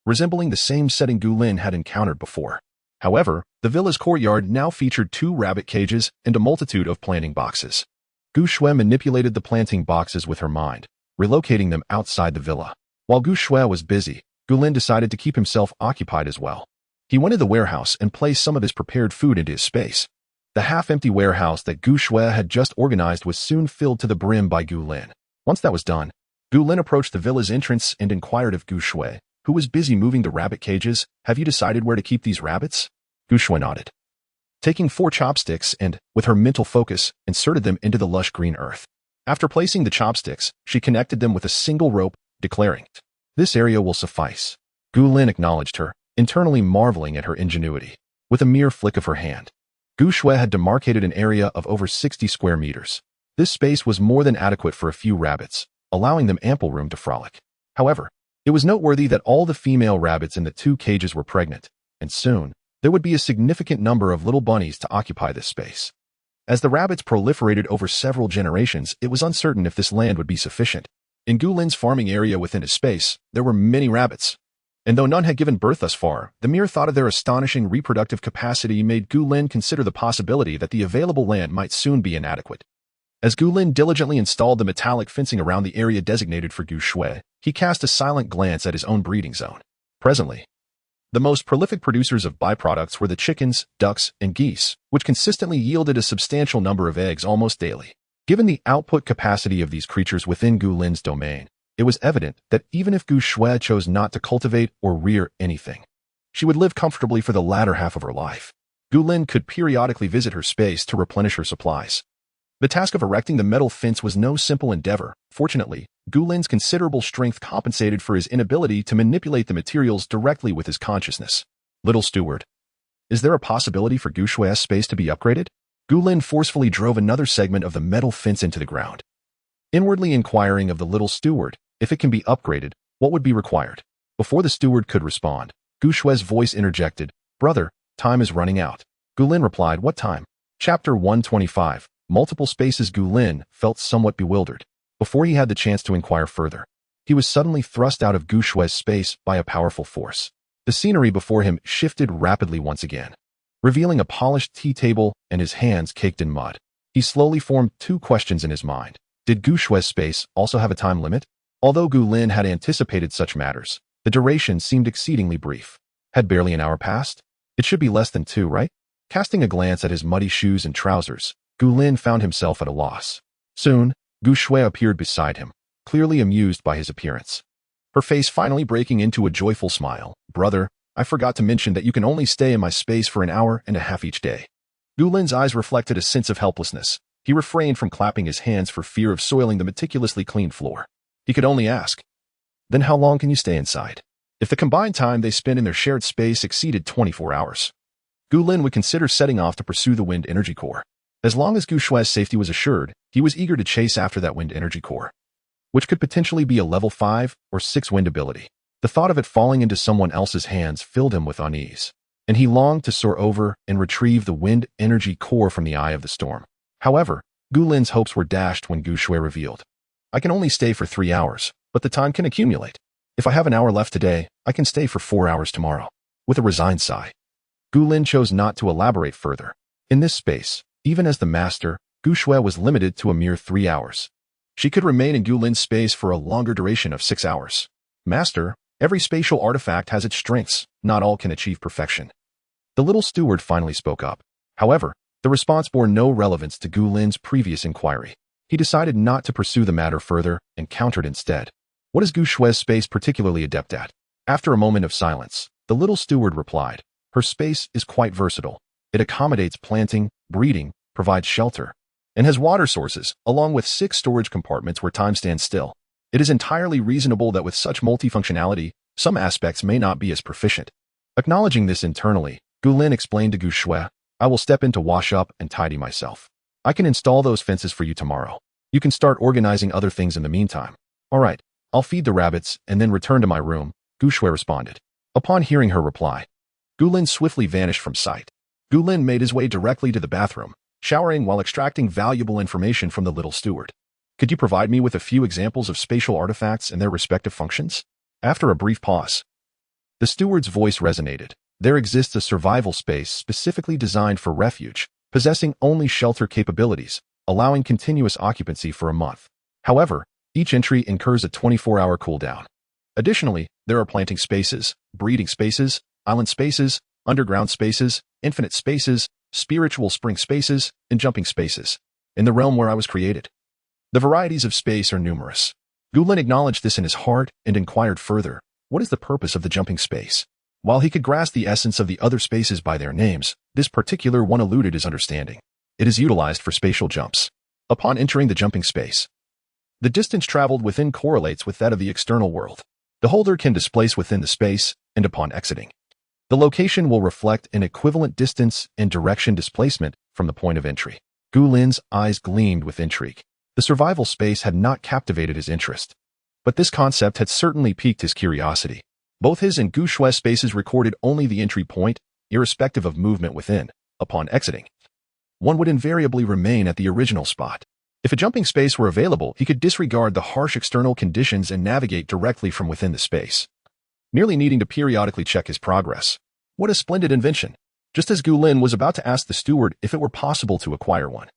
resembling the same setting Gu Lin had encountered before. However, the villa's courtyard now featured 2 rabbit cages and a multitude of planting boxes. Gu Shui manipulated the planting boxes with her mind, relocating them outside the villa. While Gu Shui was busy, Gu Lin decided to keep himself occupied as well. He went to the warehouse and placed some of his prepared food into his space. The half-empty warehouse that Gu Shui had just organized was soon filled to the brim by Gu Lin. Once that was done, Gu Lin approached the villa's entrance and inquired of Gu Shui, who was busy moving the rabbit cages. Have you decided where to keep these rabbits? Gu Shui nodded, taking 4 chopsticks and, with her mental focus, inserted them into the lush green earth. After placing the chopsticks, she connected them with a single rope, declaring, "This area will suffice." Gu Lin acknowledged her, internally marveling at her ingenuity. With a mere flick of her hand, Gu Shui had demarcated an area of over 60 square meters. This space was more than adequate for a few rabbits, allowing them ample room to frolic. However, it was noteworthy that all the female rabbits in the 2 cages were pregnant, and soon, there would be a significant number of little bunnies to occupy this space. As the rabbits proliferated over several generations, it was uncertain if this land would be sufficient. In Gu Lin's farming area within his space, there were many rabbits. And though none had given birth thus far, the mere thought of their astonishing reproductive capacity made Gu Lin consider the possibility that the available land might soon be inadequate. As Gu Lin diligently installed the metallic fencing around the area designated for Gu Shui, he cast a silent glance at his own breeding zone. Presently, the most prolific producers of byproducts were the chickens, ducks, and geese, which consistently yielded a substantial number of eggs almost daily. Given the output capacity of these creatures within Gu Lin's domain, it was evident that even if Gu Shui chose not to cultivate or rear anything, she would live comfortably for the latter half of her life. Gu Lin could periodically visit her space to replenish her supplies. The task of erecting the metal fence was no simple endeavor. Fortunately, Gu Lin's considerable strength compensated for his inability to manipulate the materials directly with his consciousness. Little steward, is there a possibility for Gu Shui's space to be upgraded? Gu Lin forcefully drove another segment of the metal fence into the ground. Inwardly inquiring of the little steward, if it can be upgraded, what would be required? Before the steward could respond, Gu Shui's voice interjected, "Brother, time is running out." Gu Lin replied, "What time?" Chapter 125. Multiple spaces. Gu Lin felt somewhat bewildered. Before he had the chance to inquire further, he was suddenly thrust out of Gu Shui's space by a powerful force. The scenery before him shifted rapidly once again, revealing a polished tea table and his hands caked in mud. He slowly formed 2 questions in his mind. Did Gu Shui's space also have a time limit? Although Gu Lin had anticipated such matters, the duration seemed exceedingly brief. Had barely an hour passed? It should be less than 2, right? Casting a glance at his muddy shoes and trousers, Gu Lin found himself at a loss. Soon, Gu Shui appeared beside him, clearly amused by his appearance. Her face finally breaking into a joyful smile. "Brother, I forgot to mention that you can only stay in my space for an hour and a half each day." Gu Lin's eyes reflected a sense of helplessness. He refrained from clapping his hands for fear of soiling the meticulously cleaned floor. He could only ask, "Then how long can you stay inside?" If the combined time they spent in their shared space exceeded 24 hours, Gu Lin would consider setting off to pursue the wind energy core. As long as Gu Shui's safety was assured, he was eager to chase after that wind energy core, which could potentially be a level 5 or 6 wind ability. The thought of it falling into someone else's hands filled him with unease, and he longed to soar over and retrieve the wind energy core from the eye of the storm. However, Gu Lin's hopes were dashed when Gu Shui revealed, "I can only stay for 3 hours, but the time can accumulate. If I have an hour left today, I can stay for 4 hours tomorrow." With a resigned sigh, Gu Lin chose not to elaborate further. In this space, even as the master, Gu Shui was limited to a mere 3 hours. She could remain in Gu Lin's space for a longer duration of 6 hours. "Master, every spatial artifact has its strengths. Not all can achieve perfection." The little steward finally spoke up. However, the response bore no relevance to Gu Lin's previous inquiry. He decided not to pursue the matter further and countered instead. "What is Gu Shui's space particularly adept at?" After a moment of silence, the little steward replied, "Her space is quite versatile. It accommodates planting, breeding, provides shelter, and has water sources, along with 6 storage compartments where time stands still. It is entirely reasonable that with such multifunctionality, some aspects may not be as proficient." Acknowledging this internally, Gu Lin explained to Gu Shui, "I will step in to wash up and tidy myself. I can install those fences for you tomorrow. You can start organizing other things in the meantime." "All right, I'll feed the rabbits and then return to my room," Gu Shui responded. Upon hearing her reply, Gu Lin swiftly vanished from sight. Gu Lin made his way directly to the bathroom, showering while extracting valuable information from the little steward. "Could you provide me with a few examples of spatial artifacts and their respective functions?" After a brief pause, the steward's voice resonated. "There exists a survival space specifically designed for refuge, possessing only shelter capabilities, allowing continuous occupancy for a month. However, each entry incurs a 24-hour cooldown. Additionally, there are planting spaces, breeding spaces, island spaces, underground spaces, infinite spaces, spiritual spring spaces, and jumping spaces, in the realm where I was created. The varieties of space are numerous." Gu Lin acknowledged this in his heart and inquired further, What is the purpose of the jumping space? While he could grasp the essence of the other spaces by their names, this particular one eluded his understanding. It is utilized for spatial jumps. Upon entering the jumping space, the distance traveled within correlates with that of the external world. The holder can displace within the space, and upon exiting, the location will reflect an equivalent distance and direction displacement from the point of entry. Gu Lin's eyes gleamed with intrigue. The survival space had not captivated his interest, but this concept had certainly piqued his curiosity. Both his and Gu Shue's spaces recorded only the entry point, irrespective of movement within. Upon exiting, one would invariably remain at the original spot. If a jumping space were available, he could disregard the harsh external conditions and navigate directly from within the space, merely needing to periodically check his progress. What a splendid invention! Just as Gu Lin was about to ask the steward if it were possible to acquire one,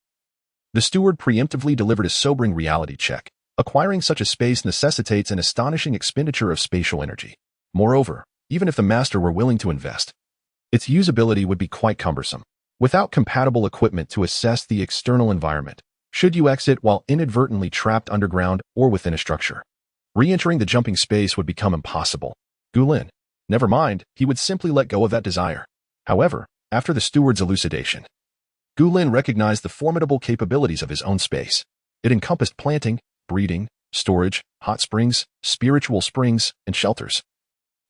the steward preemptively delivered a sobering reality check. Acquiring such a space necessitates an astonishing expenditure of spatial energy. Moreover, even if the master were willing to invest, its usability would be quite cumbersome. Without compatible equipment to assess the external environment, should you exit while inadvertently trapped underground or within a structure, re-entering the jumping space would become impossible. Gu Lin, never mind, he would simply let go of that desire. However, after the steward's elucidation, Gu Lin recognized the formidable capabilities of his own space. It encompassed planting, breeding, storage, hot springs, spiritual springs, and shelters,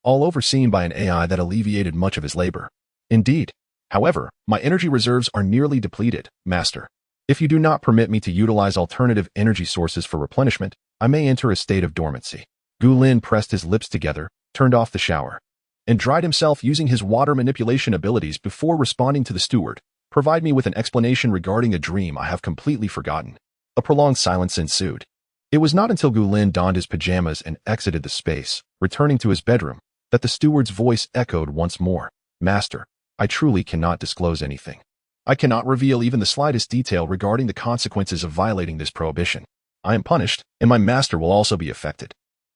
all overseen by an AI that alleviated much of his labor. Indeed, however, my energy reserves are nearly depleted, Master. If you do not permit me to utilize alternative energy sources for replenishment, I may enter a state of dormancy. Gu Lin pressed his lips together, turned off the shower, and dried himself using his water manipulation abilities before responding to the steward. Provide me with an explanation regarding a dream I have completely forgotten. A prolonged silence ensued. It was not until Gu Lin donned his pajamas and exited the space, returning to his bedroom, that the steward's voice echoed once more. Master, I truly cannot disclose anything. I cannot reveal even the slightest detail regarding the consequences of violating this prohibition. I am punished, and my master will also be affected.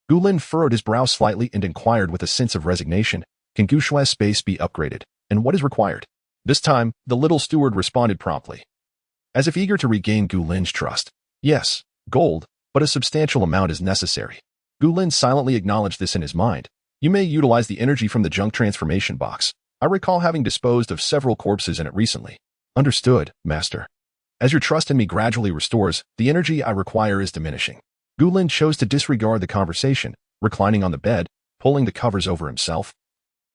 Gu Lin furrowed his brow slightly and inquired with a sense of resignation, can Gu Shue's space be upgraded, and what is required? This time, the little steward responded promptly, as if eager to regain Gu Lin's trust. Yes, gold, but a substantial amount is necessary. Gu Lin silently acknowledged this in his mind. You may utilize the energy from the junk transformation box. I recall having disposed of several corpses in it recently. Understood, Master. As your trust in me gradually restores, the energy I require is diminishing. Gu Lin chose to disregard the conversation, reclining on the bed, pulling the covers over himself,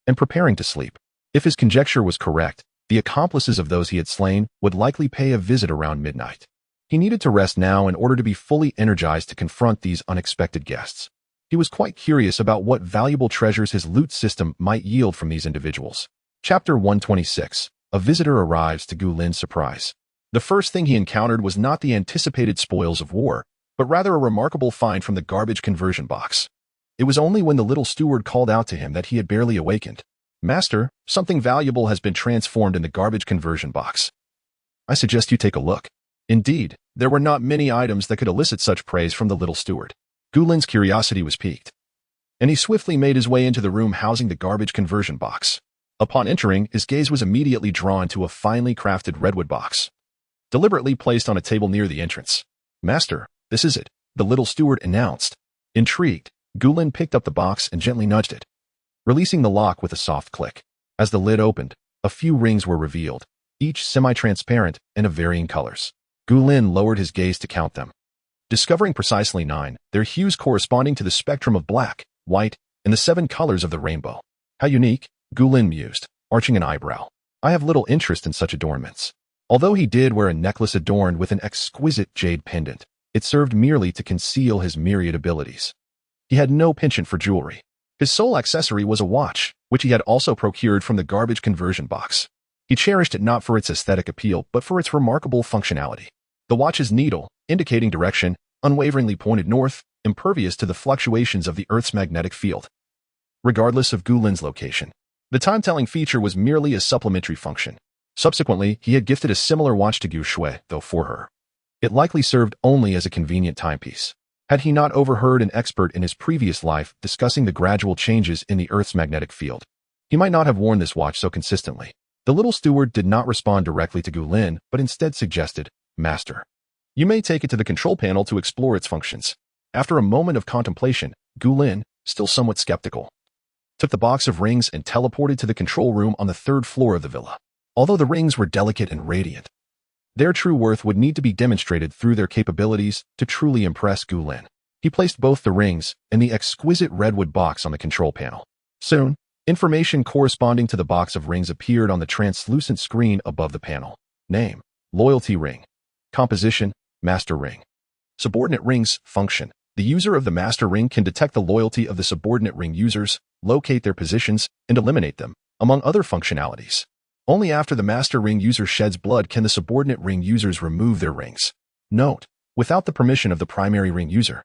and preparing to sleep. If his conjecture was correct, the accomplices of those he had slain would likely pay a visit around midnight. He needed to rest now in order to be fully energized to confront these unexpected guests. He was quite curious about what valuable treasures his loot system might yield from these individuals. Chapter 126. A visitor arrives to Gu Lin's surprise. The first thing he encountered was not the anticipated spoils of war, but rather a remarkable find from the garbage conversion box. It was only when the little steward called out to him that he had barely awakened. Master, something valuable has been transformed in the garbage conversion box. I suggest you take a look. Indeed, there were not many items that could elicit such praise from the little steward. Gu Lin's curiosity was piqued, and he swiftly made his way into the room housing the garbage conversion box. Upon entering, his gaze was immediately drawn to a finely crafted redwood box, deliberately placed on a table near the entrance. Master, this is it, the little steward announced. Intrigued, Gu Lin picked up the box and gently nudged it, releasing the lock with a soft click. As the lid opened, a few rings were revealed, each semi-transparent and of varying colors. Gu Lin lowered his gaze to count them, discovering precisely 9, their hues corresponding to the spectrum of black, white, and the 7 colors of the rainbow. How unique, Gu Lin mused, arching an eyebrow. I have little interest in such adornments. Although he did wear a necklace adorned with an exquisite jade pendant, it served merely to conceal his myriad abilities. He had no penchant for jewelry. His sole accessory was a watch, which he had also procured from the garbage conversion box. He cherished it not for its aesthetic appeal, but for its remarkable functionality. The watch's needle, indicating direction, unwaveringly pointed north, impervious to the fluctuations of the Earth's magnetic field, regardless of Gu Lin's location. The time-telling feature was merely a supplementary function. Subsequently, he had gifted a similar watch to Gu Shue, though for her, it likely served only as a convenient timepiece. Had he not overheard an expert in his previous life discussing the gradual changes in the Earth's magnetic field, he might not have worn this watch so consistently. The little steward did not respond directly to Gu Lin, but instead suggested, Master, you may take it to the control panel to explore its functions. After a moment of contemplation, Gu Lin, still somewhat skeptical, took the box of rings and teleported to the control room on the third floor of the villa. Although the rings were delicate and radiant, their true worth would need to be demonstrated through their capabilities to truly impress Gu Lin. He placed both the rings and the exquisite redwood box on the control panel. Soon, information corresponding to the box of rings appeared on the translucent screen above the panel. Name: Loyalty Ring. Composition: Master Ring. Subordinate Rings. Function: the user of the Master Ring can detect the loyalty of the subordinate ring users, locate their positions, and eliminate them, among other functionalities. Only after the Master Ring user sheds blood can the subordinate ring users remove their rings. Note: without the permission of the primary ring user.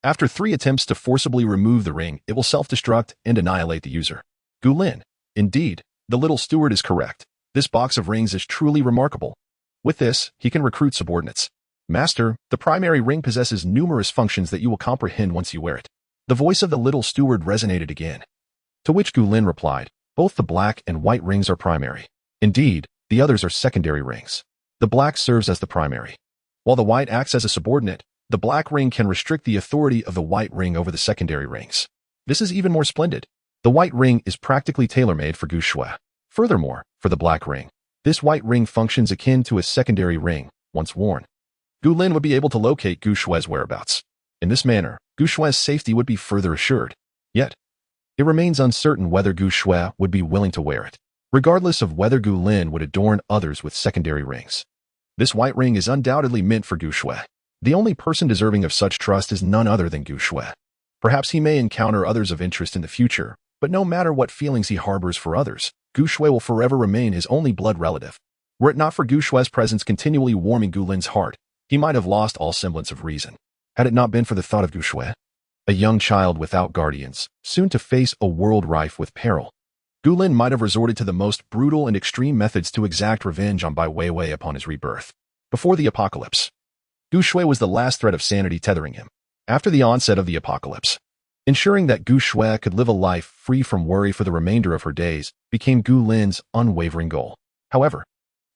After 3 attempts to forcibly remove the ring, it will self-destruct and annihilate the user. Gu Lin. Indeed, the little steward is correct. This box of rings is truly remarkable. With this, he can recruit subordinates. Master, the primary ring possesses numerous functions that you will comprehend once you wear it. The voice of the little steward resonated again. To which Gu Lin replied, both the black and white rings are primary. Indeed, the others are secondary rings. The black serves as the primary, while the white acts as a subordinate. The black ring can restrict the authority of the white ring over the secondary rings. This is even more splendid. The white ring is practically tailor-made for Gu Shui. Furthermore, for the black ring, this white ring functions akin to a secondary ring, once worn. Gu Lin would be able to locate Gu Shui's whereabouts. In this manner, Gu Shui's safety would be further assured. Yet, it remains uncertain whether Gu Shui would be willing to wear it, regardless of whether Gu Lin would adorn others with secondary rings. This white ring is undoubtedly meant for Gu Shui. The only person deserving of such trust is none other than Gu Shui. Perhaps he may encounter others of interest in the future, but no matter what feelings he harbors for others, Gu Shui will forever remain his only blood relative. Were it not for Gu Shui's presence continually warming Gu Lin's heart, he might have lost all semblance of reason. Had it not been for the thought of Gu Shui, a young child without guardians, soon to face a world rife with peril, Gu Lin might have resorted to the most brutal and extreme methods to exact revenge on Bai Weiwei upon his rebirth. Before the apocalypse, Gu Shui was the last thread of sanity tethering him. After the onset of the apocalypse, ensuring that Gu Shui could live a life free from worry for the remainder of her days became Gu Lin's unwavering goal. However,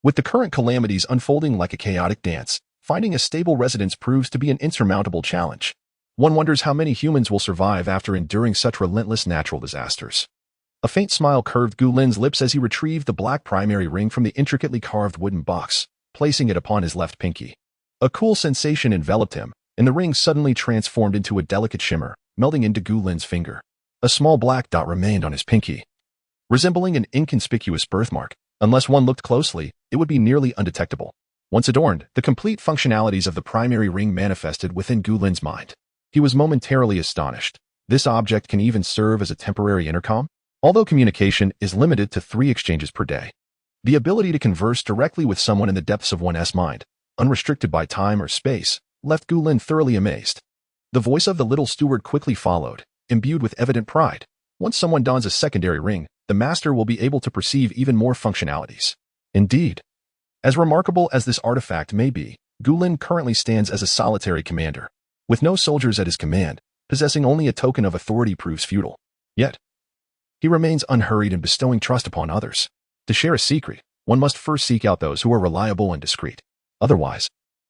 with the current calamities unfolding like a chaotic dance, finding a stable residence proves to be an insurmountable challenge. One wonders how many humans will survive after enduring such relentless natural disasters. A faint smile curved Gu Lin's lips as he retrieved the black primary ring from the intricately carved wooden box, placing it upon his left pinky. A cool sensation enveloped him, and the ring suddenly transformed into a delicate shimmer, melding into Gu Lin's finger. A small black dot remained on his pinky, resembling an inconspicuous birthmark. Unless one looked closely, it would be nearly undetectable. Once adorned, the complete functionalities of the primary ring manifested within Gu Lin's mind. He was momentarily astonished. This object can even serve as a temporary intercom? Although communication is limited to 3 exchanges per day, the ability to converse directly with someone in the depths of one's mind, unrestricted by time or space, left Gu Lin thoroughly amazed. The voice of the little steward quickly followed, imbued with evident pride. Once someone dons a secondary ring, the master will be able to perceive even more functionalities. Indeed, as remarkable as this artifact may be, Gu Lin currently stands as a solitary commander. With no soldiers at his command, possessing only a token of authority proves futile. Yet, he remains unhurried in bestowing trust upon others. To share a secret, one must first seek out those who are reliable and discreet. Otherwise,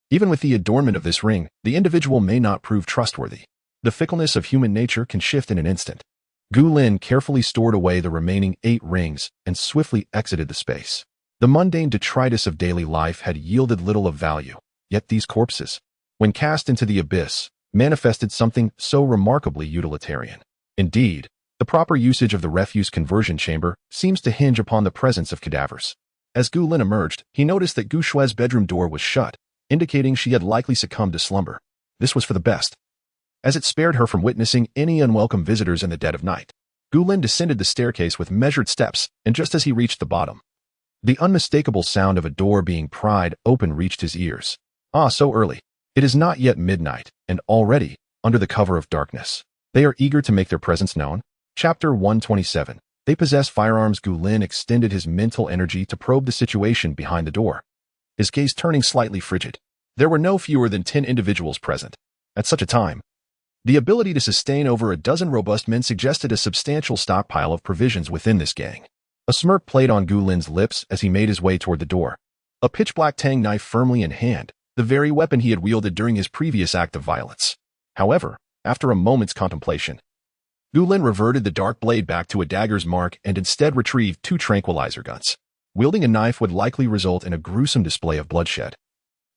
even with the adornment of this ring, the individual may not prove trustworthy. The fickleness of human nature can shift in an instant. Gu Lin carefully stored away the remaining 8 rings and swiftly exited the space. The mundane detritus of daily life had yielded little of value, yet these corpses, when cast into the abyss, manifested something so remarkably utilitarian. Indeed, the proper usage of the refuse conversion chamber seems to hinge upon the presence of cadavers. As Gu Lin emerged, he noticed that Gu Shui's bedroom door was shut, indicating she had likely succumbed to slumber. This was for the best, as it spared her from witnessing any unwelcome visitors in the dead of night. Gu Lin descended the staircase with measured steps, and just as he reached the bottom, the unmistakable sound of a door being pried open reached his ears. Ah, so early. It is not yet midnight, and already, under the cover of darkness, they are eager to make their presence known. Chapter 127. They possess firearms. Gu Lin extended his mental energy to probe the situation behind the door, his gaze turning slightly frigid. There were no fewer than 10 individuals present. At such a time, the ability to sustain over a dozen robust men suggested a substantial stockpile of provisions within this gang. A smirk played on Gu Lin's lips as he made his way toward the door, a pitch-black tang knife firmly in hand, the very weapon he had wielded during his previous act of violence. However, after a moment's contemplation, Gu Lin reverted the dark blade back to a dagger's mark and instead retrieved 2 tranquilizer guns. Wielding a knife would likely result in a gruesome display of bloodshed,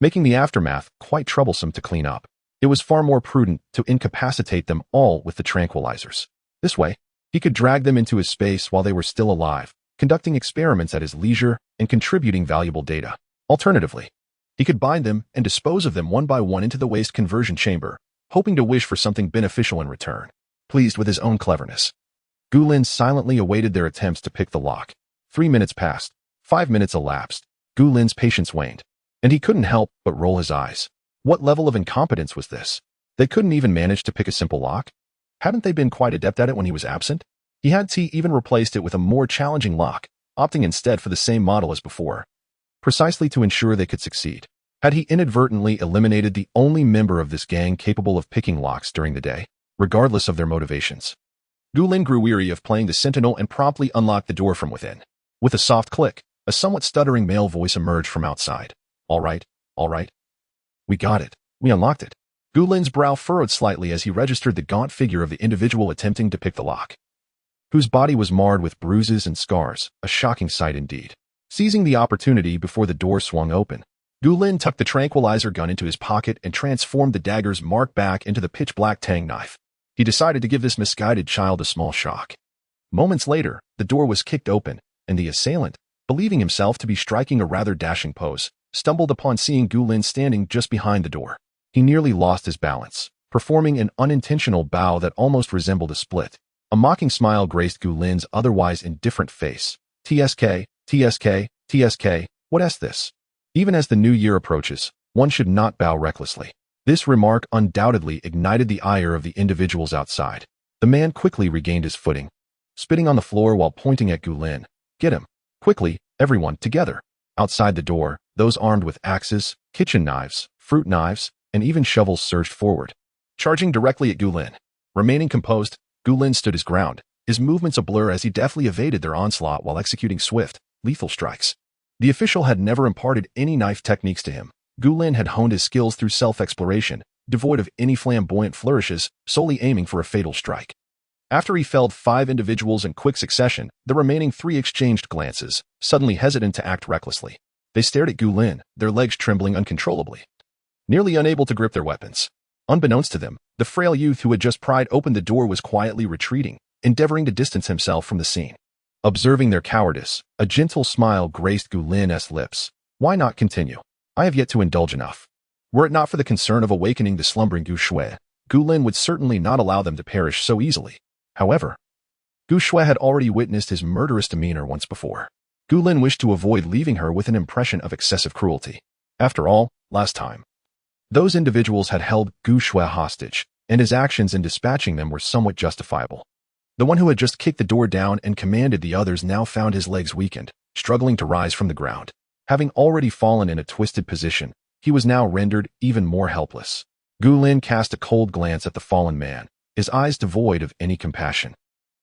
making the aftermath quite troublesome to clean up. It was far more prudent to incapacitate them all with the tranquilizers. This way, he could drag them into his space while they were still alive, conducting experiments at his leisure and contributing valuable data. Alternatively, he could bind them and dispose of them one by one into the waste conversion chamber, hoping to wish for something beneficial in return. Pleased with his own cleverness, Gu Lin silently awaited their attempts to pick the lock. 3 minutes passed. 5 minutes elapsed. Gu Lin's patience waned, and he couldn't help but roll his eyes. What level of incompetence was this? They couldn't even manage to pick a simple lock? Hadn't they been quite adept at it when he was absent? He had even replaced it with a more challenging lock, opting instead for the same model as before, precisely to ensure they could succeed. Had he inadvertently eliminated the only member of this gang capable of picking locks during the day, regardless of their motivations? Gu Lin grew weary of playing the sentinel and promptly unlocked the door from within. With a soft click, a somewhat stuttering male voice emerged from outside. All right. We got it. We unlocked it. Gu Lin's brow furrowed slightly as he registered the gaunt figure of the individual attempting to pick the lock, whose body was marred with bruises and scars, a shocking sight indeed. Seizing the opportunity before the door swung open, Gu Lin tucked the tranquilizer gun into his pocket and transformed the dagger's mark back into the pitch-black tang knife. He decided to give this misguided child a small shock. Moments later, the door was kicked open, and the assailant, believing himself to be striking a rather dashing pose, stumbled upon seeing Gu Lin standing just behind the door. He nearly lost his balance, performing an unintentional bow that almost resembled a split. A mocking smile graced Gu Lin's otherwise indifferent face. TSK, what's this? Even as the new year approaches, one should not bow recklessly. This remark undoubtedly ignited the ire of the individuals outside. The man quickly regained his footing, spitting on the floor while pointing at Gu Lin. Get him. Quickly, everyone, together. Outside the door, those armed with axes, kitchen knives, fruit knives, and even shovels surged forward, charging directly at Gu Lin. Remaining composed, Gu Lin stood his ground, his movements a blur as he deftly evaded their onslaught while executing swift, lethal strikes. The official had never imparted any knife techniques to him. Gu Lin had honed his skills through self-exploration, devoid of any flamboyant flourishes, solely aiming for a fatal strike. After he felled 5 individuals in quick succession, the remaining 3 exchanged glances, suddenly hesitant to act recklessly. They stared at Gu Lin, their legs trembling uncontrollably, nearly unable to grip their weapons. Unbeknownst to them, the frail youth who had just pried open the door was quietly retreating, endeavoring to distance himself from the scene. Observing their cowardice, a gentle smile graced Gu Lin's lips. Why not continue? I have yet to indulge enough. Were it not for the concern of awakening the slumbering Gu Shui, Gu Lin would certainly not allow them to perish so easily. However, Gu Shui had already witnessed his murderous demeanor once before. Gu Lin wished to avoid leaving her with an impression of excessive cruelty. After all, last time, those individuals had held Gu Shui hostage, and his actions in dispatching them were somewhat justifiable. The one who had just kicked the door down and commanded the others now found his legs weakened, struggling to rise from the ground. Having already fallen in a twisted position, he was now rendered even more helpless. Gu Lin cast a cold glance at the fallen man, his eyes devoid of any compassion,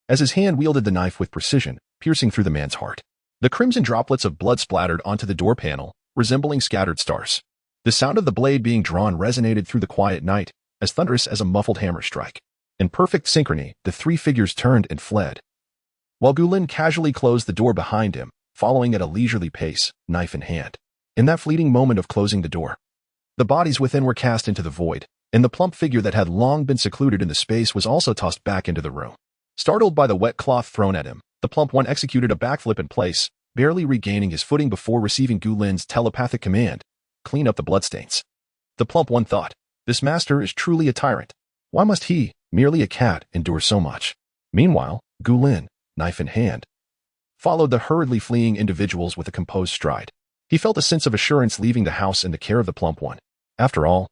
as his hand wielded the knife with precision, piercing through the man's heart. The crimson droplets of blood splattered onto the door panel, resembling scattered stars. The sound of the blade being drawn resonated through the quiet night, as thunderous as a muffled hammer strike. In perfect synchrony, the 3 figures turned and fled, while Gu Lin casually closed the door behind him, following at a leisurely pace, knife in hand. In that fleeting moment of closing the door, the bodies within were cast into the void, and the plump figure that had long been secluded in the space was also tossed back into the room. Startled by the wet cloth thrown at him, the plump one executed a backflip in place, barely regaining his footing before receiving Gu Lin's telepathic command, clean up the bloodstains. The plump one thought, this master is truly a tyrant. Why must he, merely a cat, endure so much? Meanwhile, Gu Lin, knife in hand, followed the hurriedly fleeing individuals with a composed stride. He felt a sense of assurance leaving the house in the care of the plump one. After all,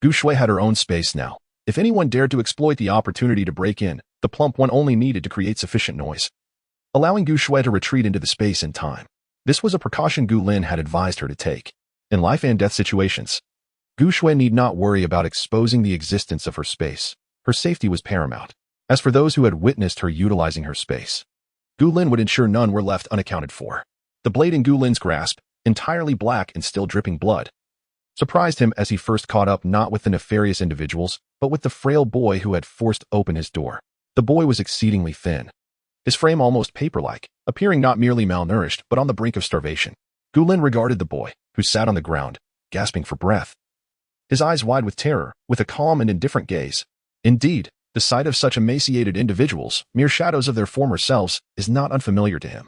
Gu Shui had her own space now. If anyone dared to exploit the opportunity to break in, the plump one only needed to create sufficient noise, allowing Gu Shui to retreat into the space in time. This was a precaution Gu Lin had advised her to take. In life and death situations, Gu Shui need not worry about exposing the existence of her space. Her safety was paramount. As for those who had witnessed her utilizing her space, Gu Lin would ensure none were left unaccounted for. The blade in Gu Lin's grasp, entirely black and still dripping blood, surprised him as he first caught up not with the nefarious individuals, but with the frail boy who had forced open his door. The boy was exceedingly thin, his frame almost paper-like, appearing not merely malnourished but on the brink of starvation. Gu Lin regarded the boy, who sat on the ground, gasping for breath, his eyes wide with terror, with a calm and indifferent gaze. Indeed, the sight of such emaciated individuals, mere shadows of their former selves, is not unfamiliar to him.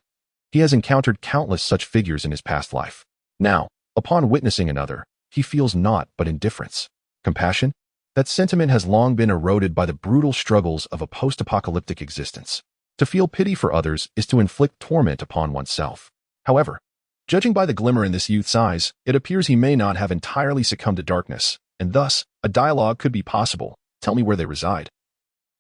He has encountered countless such figures in his past life. Now, upon witnessing another, he feels naught but indifference. Compassion? That sentiment has long been eroded by the brutal struggles of a post-apocalyptic existence. To feel pity for others is to inflict torment upon oneself. However, judging by the glimmer in this youth's eyes, it appears he may not have entirely succumbed to darkness, and thus, a dialogue could be possible. Tell me where they reside,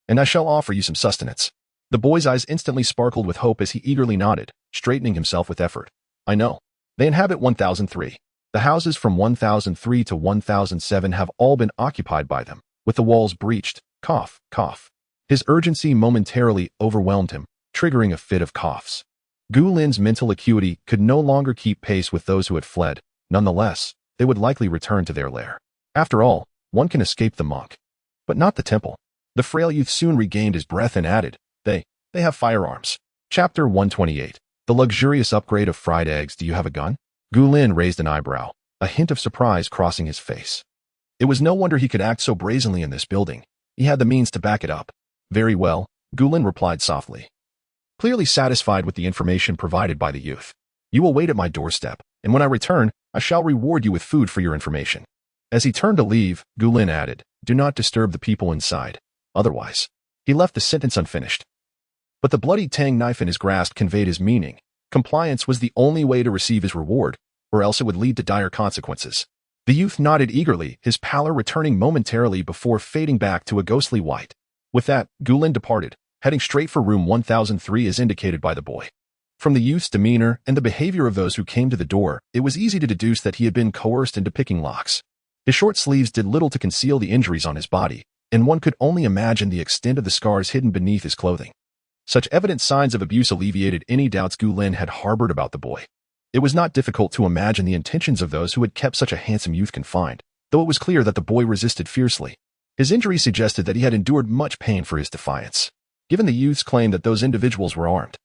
and I shall offer you some sustenance. The boy's eyes instantly sparkled with hope as he eagerly nodded, straightening himself with effort. I know. They inhabit 1003. The houses from 1003 to 1007 have all been occupied by them, with the walls breached. Cough, cough. His urgency momentarily overwhelmed him, triggering a fit of coughs. Gu Lin's mental acuity could no longer keep pace with those who had fled. Nonetheless, they would likely return to their lair. After all, one can escape the monk, but not the temple. The frail youth soon regained his breath and added, They have firearms. Chapter 128. The luxurious upgrade of fried eggs. Do you have a gun? Gu Lin raised an eyebrow, a hint of surprise crossing his face. It was no wonder he could act so brazenly in this building. He had the means to back it up. Very well, Gu Lin replied softly, clearly satisfied with the information provided by the youth. You will wait at my doorstep, and when I return, I shall reward you with food for your information. As he turned to leave, Gu Lin added, Do not disturb the people inside. Otherwise, he left the sentence unfinished. But the bloody tang knife in his grasp conveyed his meaning. Compliance was the only way to receive his reward, or else it would lead to dire consequences. The youth nodded eagerly, his pallor returning momentarily before fading back to a ghostly white. With that, Gu Lin departed, heading straight for room 1003 as indicated by the boy. From the youth's demeanor and the behavior of those who came to the door, it was easy to deduce that he had been coerced into picking locks. His short sleeves did little to conceal the injuries on his body, and one could only imagine the extent of the scars hidden beneath his clothing. Such evident signs of abuse alleviated any doubts Gu Lin had harbored about the boy. It was not difficult to imagine the intentions of those who had kept such a handsome youth confined, though it was clear that the boy resisted fiercely. His injuries suggested that he had endured much pain for his defiance. Given the youth's claim that those individuals were armed,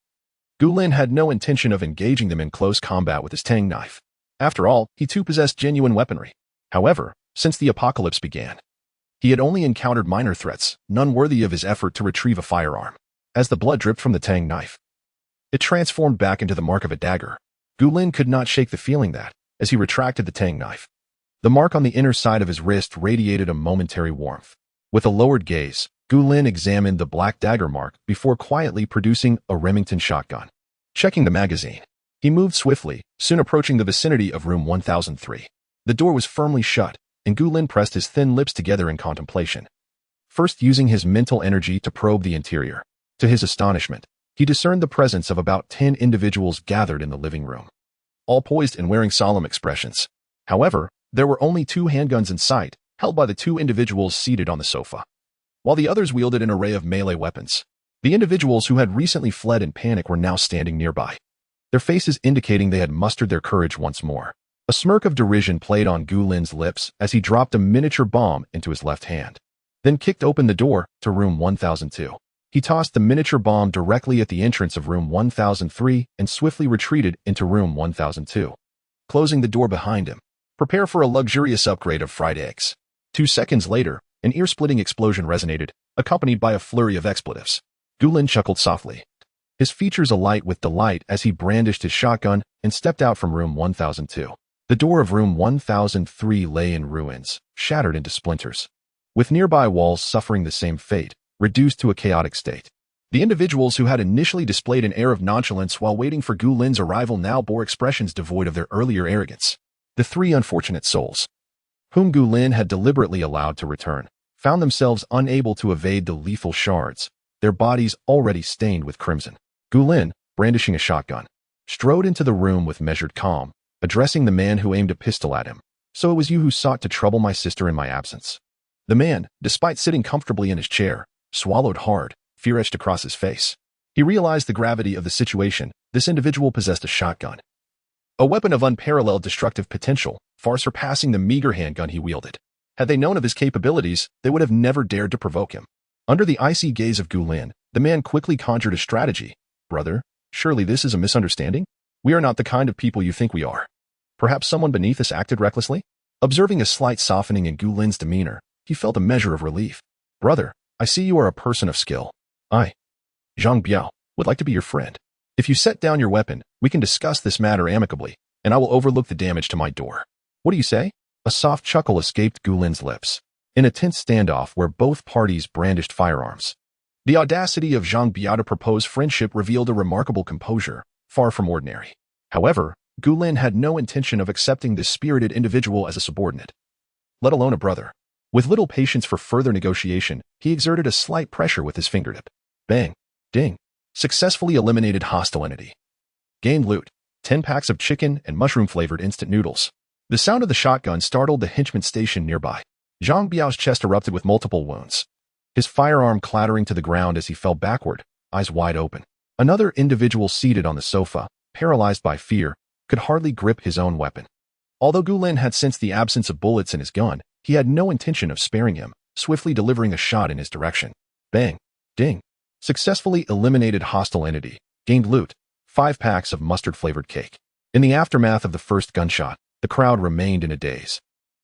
Gu Lin had no intention of engaging them in close combat with his tang knife. After all, he too possessed genuine weaponry. However, since the apocalypse began, he had only encountered minor threats, none worthy of his effort to retrieve a firearm. As the blood dripped from the tang knife, it transformed back into the mark of a dagger. Gu Lin could not shake the feeling that, as he retracted the tang knife, the mark on the inner side of his wrist radiated a momentary warmth. With a lowered gaze, Gu Lin examined the black dagger mark before quietly producing a Remington shotgun. Checking the magazine, he moved swiftly, soon approaching the vicinity of room 1003. The door was firmly shut, and Gu Lin pressed his thin lips together in contemplation, first using his mental energy to probe the interior. To his astonishment, he discerned the presence of about 10 individuals gathered in the living room, all poised and wearing solemn expressions. However, there were only 2 handguns in sight, held by the 2 individuals seated on the sofa, while the others wielded an array of melee weapons. The individuals who had recently fled in panic were now standing nearby, their faces indicating they had mustered their courage once more. A smirk of derision played on Gu Lin's lips as he dropped a miniature bomb into his left hand, then kicked open the door to room 1002. He tossed the miniature bomb directly at the entrance of room 1003 and swiftly retreated into room 1002, closing the door behind him. Prepare for a luxurious upgrade of fried eggs. 2 seconds later, an ear-splitting explosion resonated, accompanied by a flurry of expletives. Gu Lin chuckled softly, his features alight with delight as he brandished his shotgun and stepped out from room 1002. The door of room 1003 lay in ruins, shattered into splinters, with nearby walls suffering the same fate, reduced to a chaotic state. The individuals who had initially displayed an air of nonchalance while waiting for Gu Lin's arrival now bore expressions devoid of their earlier arrogance. The 3 unfortunate souls, whom Gu Lin had deliberately allowed to return, found themselves unable to evade the lethal shards, their bodies already stained with crimson. Gu Lin, brandishing a shotgun, strode into the room with measured calm, addressing the man who aimed a pistol at him. So it was you who sought to trouble my sister in my absence. The man, despite sitting comfortably in his chair, swallowed hard, fear etched across his face. He realized the gravity of the situation. This individual possessed a shotgun, a weapon of unparalleled destructive potential, far surpassing the meager handgun he wielded. Had they known of his capabilities, they would have never dared to provoke him. Under the icy gaze of Gulin, the man quickly conjured a strategy. Brother, surely this is a misunderstanding? We are not the kind of people you think we are. Perhaps someone beneath us acted recklessly? Observing a slight softening in Gulin's demeanor, he felt a measure of relief. Brother, I see you are a person of skill. I, Zhang Biao, would like to be your friend. If you set down your weapon, we can discuss this matter amicably, and I will overlook the damage to my door. What do you say? A soft chuckle escaped Gulin's lips. In a tense standoff where both parties brandished firearms, the audacity of Zhang Biao to propose friendship revealed a remarkable composure, far from ordinary. However, Gulin had no intention of accepting this spirited individual as a subordinate, let alone a brother. With little patience for further negotiation, he exerted a slight pressure with his fingertip. Bang! Ding! Successfully eliminated hostile entity. Gained loot: 10 packs of chicken and mushroom-flavored instant noodles. The sound of the shotgun startled the henchman stationed nearby. Zhang Biao's chest erupted with multiple wounds, his firearm clattering to the ground as he fell backward, eyes wide open. Another individual seated on the sofa, paralyzed by fear, could hardly grip his own weapon. Although Gulin had sensed the absence of bullets in his gun, he had no intention of sparing him, swiftly delivering a shot in his direction. Bang! Ding! Successfully eliminated hostile entity. Gained loot: 5 packs of mustard-flavored cake. In the aftermath of the first gunshot, the crowd remained in a daze,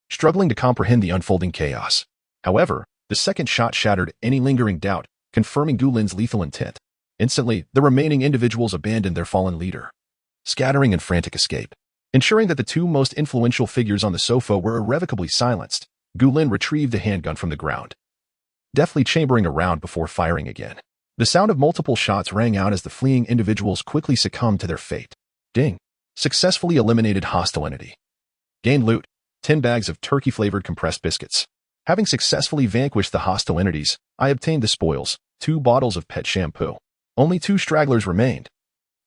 struggling to comprehend the unfolding chaos. However, the second shot shattered any lingering doubt, confirming Gulin's lethal intent. Instantly, the remaining individuals abandoned their fallen leader, scattering in frantic escape. Ensuring that the two most influential figures on the sofa were irrevocably silenced, Gulin retrieved the handgun from the ground, deftly chambering a round before firing again. The sound of multiple shots rang out as the fleeing individuals quickly succumbed to their fate. Ding! Successfully eliminated hostile entity. Gained loot: 10 bags of turkey-flavored compressed biscuits. Having successfully vanquished the hostile entities, I obtained the spoils: 2 bottles of pet shampoo. Only 2 stragglers remained.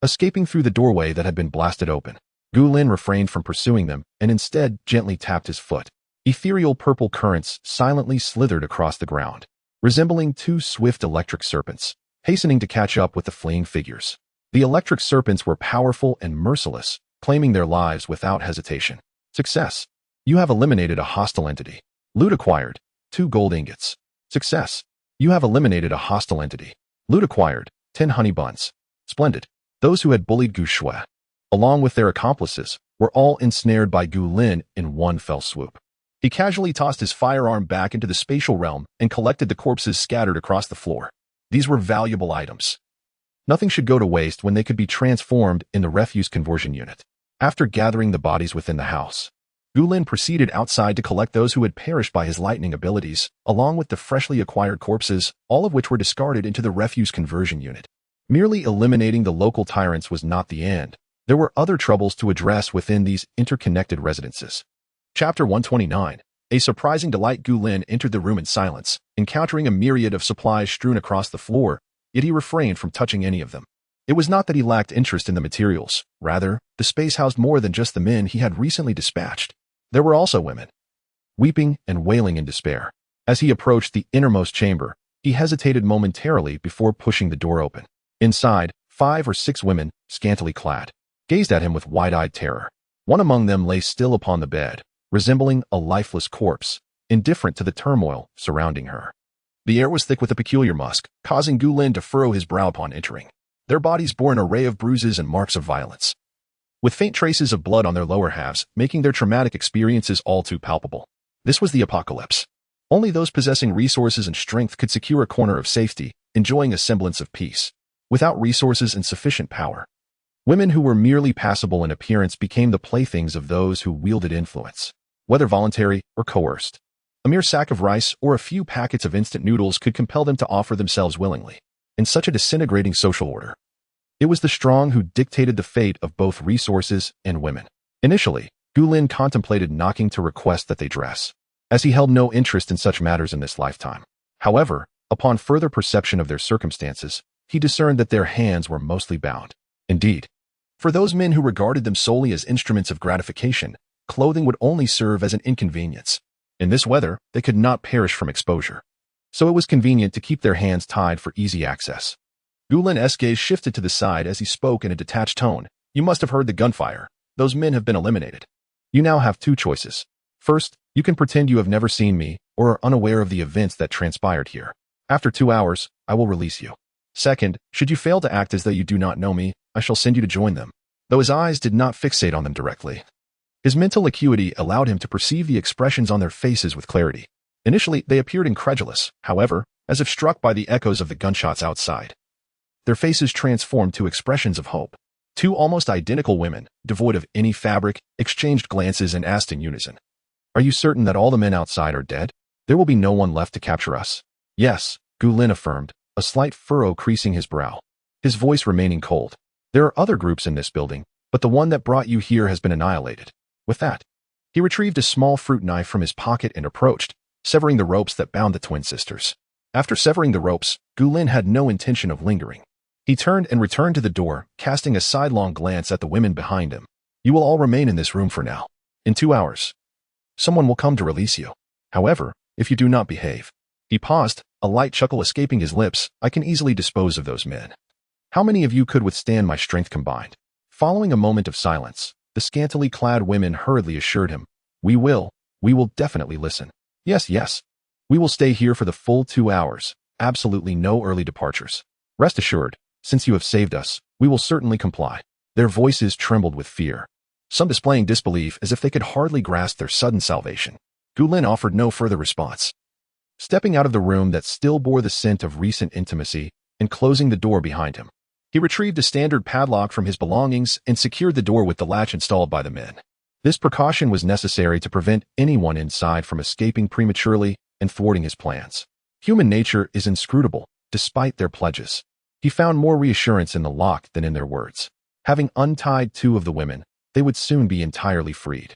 Escaping through the doorway that had been blasted open, Gulin refrained from pursuing them and instead gently tapped his foot. Ethereal purple currents silently slithered across the ground, resembling 2 swift electric serpents, hastening to catch up with the fleeing figures. The electric serpents were powerful and merciless, claiming their lives without hesitation. Success: you have eliminated a hostile entity. Loot acquired: 2 gold ingots. Success: you have eliminated a hostile entity. Loot acquired: 10 honey buns. Splendid. Those who had bullied Gu Shui, along with their accomplices, were all ensnared by Gulin in one fell swoop. He casually tossed his firearm back into the spatial realm and collected the corpses scattered across the floor. These were valuable items. Nothing should go to waste when they could be transformed in the refuse conversion unit. After gathering the bodies within the house, Gulin proceeded outside to collect those who had perished by his lightning abilities, along with the freshly acquired corpses, all of which were discarded into the refuse conversion unit. Merely eliminating the local tyrants was not the end. There were other troubles to address within these interconnected residences. Chapter 129. A surprising delight. Gulin entered the room in silence, encountering a myriad of supplies strewn across the floor, yet he refrained from touching any of them. It was not that he lacked interest in the materials. Rather, the space housed more than just the men he had recently dispatched. There were also women, weeping and wailing in despair. As he approached the innermost chamber, he hesitated momentarily before pushing the door open. Inside, 5 or 6 women, scantily clad, gazed at him with wide-eyed terror. One among them lay still upon the bed, resembling a lifeless corpse, indifferent to the turmoil surrounding her. The air was thick with a peculiar musk, causing Gulin to furrow his brow upon entering. Their bodies bore an array of bruises and marks of violence, with faint traces of blood on their lower halves, making their traumatic experiences all too palpable. This was the apocalypse. Only those possessing resources and strength could secure a corner of safety, enjoying a semblance of peace. Without resources and sufficient power, women who were merely passable in appearance became the playthings of those who wielded influence, whether voluntary or coerced. A mere sack of rice or a few packets of instant noodles could compel them to offer themselves willingly. In such a disintegrating social order, it was the strong who dictated the fate of both resources and women. Initially, Gulin contemplated knocking to request that they dress, as he held no interest in such matters in this lifetime. However, upon further perception of their circumstances, he discerned that their hands were mostly bound. Indeed, for those men who regarded them solely as instruments of gratification, clothing would only serve as an inconvenience. In this weather, they could not perish from exposure, so it was convenient to keep their hands tied for easy access. Gulin's gaze shifted to the side as he spoke in a detached tone. You must have heard the gunfire. Those men have been eliminated. You now have 2 choices. First, you can pretend you have never seen me or are unaware of the events that transpired here. After 2 hours, I will release you. Second, should you fail to act as though you do not know me, I shall send you to join them. Though his eyes did not fixate on them directly, his mental acuity allowed him to perceive the expressions on their faces with clarity. Initially, they appeared incredulous, however, as if struck by the echoes of the gunshots outside. Their faces transformed to expressions of hope. Two almost identical women, devoid of any fabric, exchanged glances and asked in unison, "Are you certain that all the men outside are dead? There will be no one left to capture us." "Yes," Gu Lin affirmed, a slight furrow creasing his brow, his voice remaining cold. "There are other groups in this building, but the one that brought you here has been annihilated." With that, he retrieved a small fruit knife from his pocket and approached, severing the ropes that bound the twin sisters. After severing the ropes, Gu Lin had no intention of lingering. He turned and returned to the door, casting a sidelong glance at the women behind him. "You will all remain in this room for now. In 2 hours, someone will come to release you. However, if you do not behave." He paused, a light chuckle escaping his lips. "I can easily dispose of those men. How many of you could withstand my strength combined?" Following a moment of silence, the scantily clad women hurriedly assured him, We will definitely listen. Yes. We will stay here for the full 2 hours. Absolutely no early departures. Rest assured, since you have saved us, we will certainly comply." Their voices trembled with fear, some displaying disbelief as if they could hardly grasp their sudden salvation. Gu Lin offered no further response. Stepping out of the room that still bore the scent of recent intimacy and closing the door behind him, he retrieved a standard padlock from his belongings and secured the door with the latch installed by the men. This precaution was necessary to prevent anyone inside from escaping prematurely and thwarting his plans. Human nature is inscrutable, despite their pledges. He found more reassurance in the lock than in their words. Having untied 2 of the women, they would soon be entirely freed.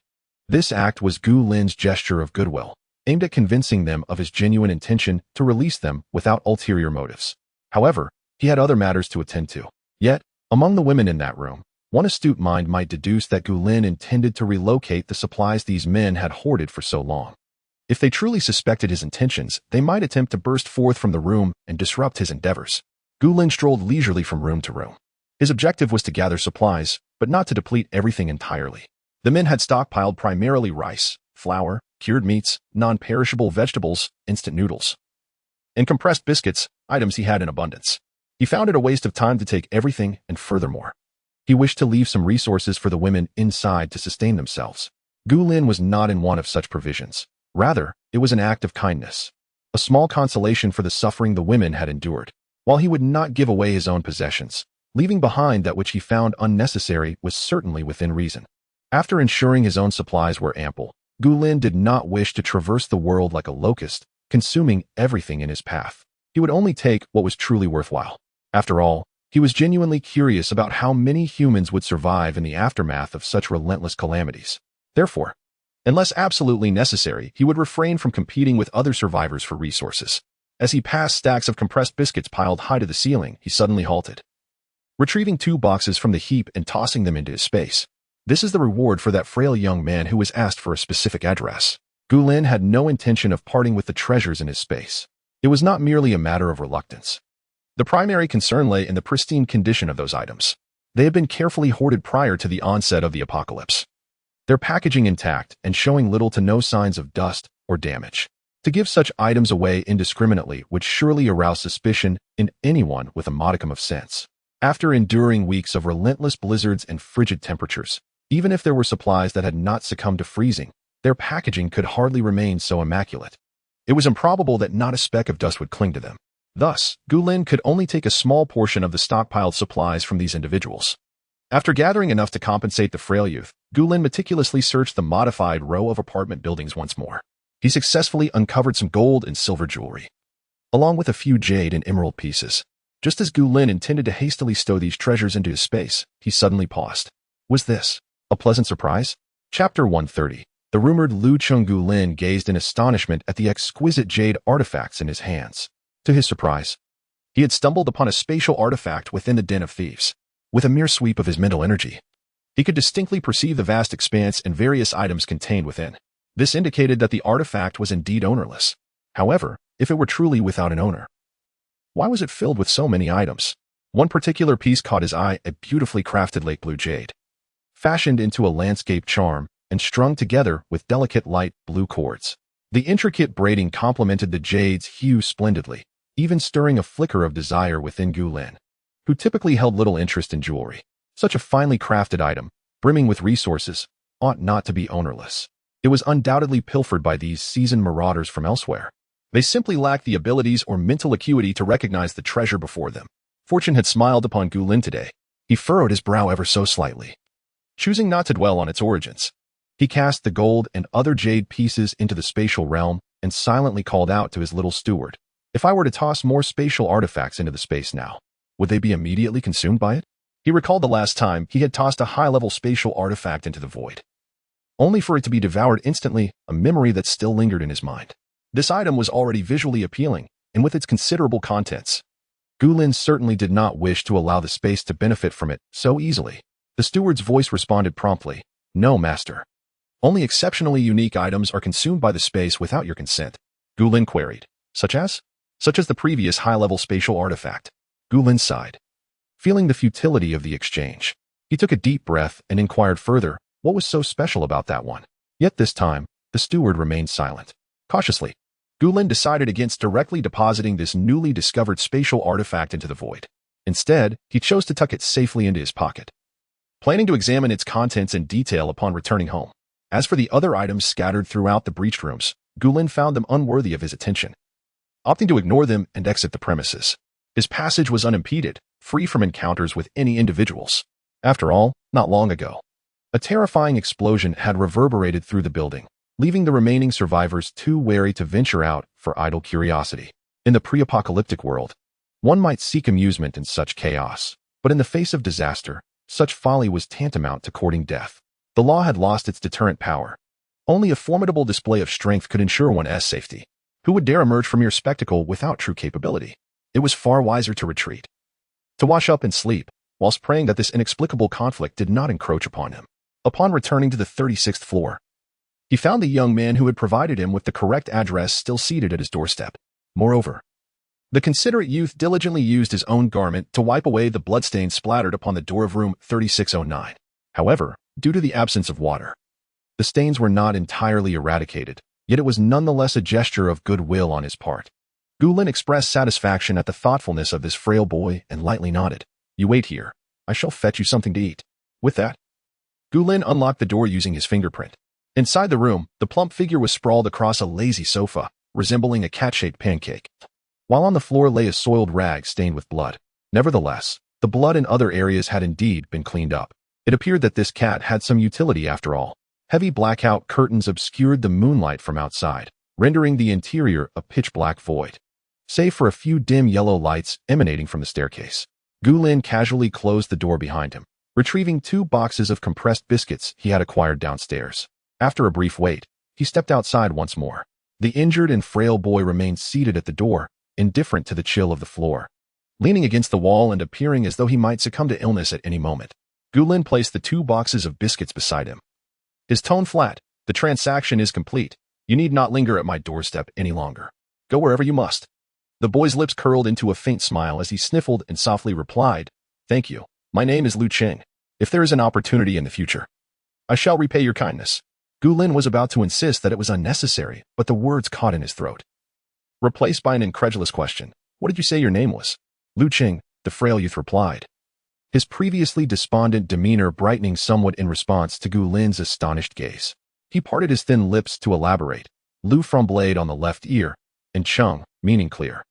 This act was Gu Lin's gesture of goodwill, aimed at convincing them of his genuine intention to release them without ulterior motives. However, he had other matters to attend to. Yet, among the women in that room, one astute mind might deduce that Gu Lin intended to relocate the supplies these men had hoarded for so long. If they truly suspected his intentions, they might attempt to burst forth from the room and disrupt his endeavors. Gu Lin strolled leisurely from room to room. His objective was to gather supplies, but not to deplete everything entirely. The men had stockpiled primarily rice, flour, cured meats, non-perishable vegetables, instant noodles, and compressed biscuits, items he had in abundance. He found it a waste of time to take everything, and furthermore, he wished to leave some resources for the women inside to sustain themselves. Gu Lin was not in want of such provisions. Rather, it was an act of kindness, a small consolation for the suffering the women had endured. While he would not give away his own possessions, leaving behind that which he found unnecessary was certainly within reason. After ensuring his own supplies were ample, Gu Lin did not wish to traverse the world like a locust, consuming everything in his path. He would only take what was truly worthwhile. After all, he was genuinely curious about how many humans would survive in the aftermath of such relentless calamities. Therefore, unless absolutely necessary, he would refrain from competing with other survivors for resources. As he passed stacks of compressed biscuits piled high to the ceiling, he suddenly halted, retrieving 2 boxes from the heap and tossing them into his space. This is the reward for that frail young man who was asked for a specific address. Gu Lin had no intention of parting with the treasures in his space. It was not merely a matter of reluctance. The primary concern lay in the pristine condition of those items. They had been carefully hoarded prior to the onset of the apocalypse, their packaging intact and showing little to no signs of dust or damage. To give such items away indiscriminately would surely arouse suspicion in anyone with a modicum of sense. After enduring weeks of relentless blizzards and frigid temperatures, even if there were supplies that had not succumbed to freezing, their packaging could hardly remain so immaculate. It was improbable that not a speck of dust would cling to them. Thus, Gu Lin could only take a small portion of the stockpiled supplies from these individuals. After gathering enough to compensate the frail youth, Gu Lin meticulously searched the modified row of apartment buildings once more. He successfully uncovered some gold and silver jewelry, along with a few jade and emerald pieces. Just as Gu Lin intended to hastily stow these treasures into his space, he suddenly paused. Was this a pleasant surprise? Chapter 130. The rumored Lu Chung. Gu Lin gazed in astonishment at the exquisite jade artifacts in his hands. To his surprise, he had stumbled upon a spatial artifact within the den of thieves. With a mere sweep of his mental energy, he could distinctly perceive the vast expanse and various items contained within. This indicated that the artifact was indeed ownerless. However, if it were truly without an owner, why was it filled with so many items? One particular piece caught his eye, a beautifully crafted lake blue jade, fashioned into a landscape charm and strung together with delicate light blue cords. The intricate braiding complemented the jade's hue splendidly, even stirring a flicker of desire within Gu Lin, who typically held little interest in jewelry. Such a finely crafted item, brimming with resources, ought not to be ownerless. It was undoubtedly pilfered by these seasoned marauders from elsewhere. They simply lacked the abilities or mental acuity to recognize the treasure before them. Fortune had smiled upon Gu Lin today. He furrowed his brow ever so slightly, choosing not to dwell on its origins. He cast the gold and other jade pieces into the spatial realm and silently called out to his little steward. If I were to toss more spatial artifacts into the space now, would they be immediately consumed by it? He recalled the last time he had tossed a high-level spatial artifact into the void, only for it to be devoured instantly, a memory that still lingered in his mind. This item was already visually appealing, and with its considerable contents, Gu Lin certainly did not wish to allow the space to benefit from it so easily. The steward's voice responded promptly, "No, master. Only exceptionally unique items are consumed by the space without your consent." Gu Lin queried, Such as the previous high-level spatial artifact. Gu Lin sighed, feeling the futility of the exchange. He took a deep breath and inquired further, what was so special about that one? Yet this time, the steward remained silent. Cautiously, Gu Lin decided against directly depositing this newly discovered spatial artifact into the void. Instead, he chose to tuck it safely into his pocket, planning to examine its contents in detail upon returning home. As for the other items scattered throughout the breached rooms, Gu Lin found them unworthy of his attention, opting to ignore them and exit the premises. His passage was unimpeded, free from encounters with any individuals. After all, not long ago, a terrifying explosion had reverberated through the building, leaving the remaining survivors too wary to venture out for idle curiosity. In the pre-apocalyptic world, one might seek amusement in such chaos, but in the face of disaster, such folly was tantamount to courting death. The law had lost its deterrent power. Only a formidable display of strength could ensure one's safety. Who would dare emerge from mere spectacle without true capability? It was far wiser to retreat, to wash up and sleep, whilst praying that this inexplicable conflict did not encroach upon him. Upon returning to the 36th floor, he found the young man who had provided him with the correct address still seated at his doorstep. Moreover, the considerate youth diligently used his own garment to wipe away the bloodstains splattered upon the door of room 3609. However, due to the absence of water, the stains were not entirely eradicated, yet it was nonetheless a gesture of goodwill on his part. Gu Lin expressed satisfaction at the thoughtfulness of this frail boy and lightly nodded. "You wait here. I shall fetch you something to eat." With that, Gu Lin unlocked the door using his fingerprint. Inside the room, the plump figure was sprawled across a lazy sofa, resembling a cat-shaped pancake, while on the floor lay a soiled rag stained with blood. Nevertheless, the blood in other areas had indeed been cleaned up. It appeared that this cat had some utility after all. Heavy blackout curtains obscured the moonlight from outside, rendering the interior a pitch-black void, save for a few dim yellow lights emanating from the staircase. Gu Lin casually closed the door behind him, retrieving 2 boxes of compressed biscuits he had acquired downstairs. After a brief wait, he stepped outside once more. The injured and frail boy remained seated at the door, indifferent to the chill of the floor, leaning against the wall and appearing as though he might succumb to illness at any moment. Gu Lin placed the 2 boxes of biscuits beside him, his tone flat. "The transaction is complete. You need not linger at my doorstep any longer. Go wherever you must." The boy's lips curled into a faint smile as he sniffled and softly replied, "Thank you. My name is Lu Qing. If there is an opportunity in the future, I shall repay your kindness." Gu Lin was about to insist that it was unnecessary, but the words caught in his throat, replaced by an incredulous question. "What did you say your name was?" "Lu Qing," the frail youth replied, his previously despondent demeanor brightening somewhat in response to Gu Lin's astonished gaze. He parted his thin lips to elaborate. "Lu from blade on the left ear, and Chung, meaning clear."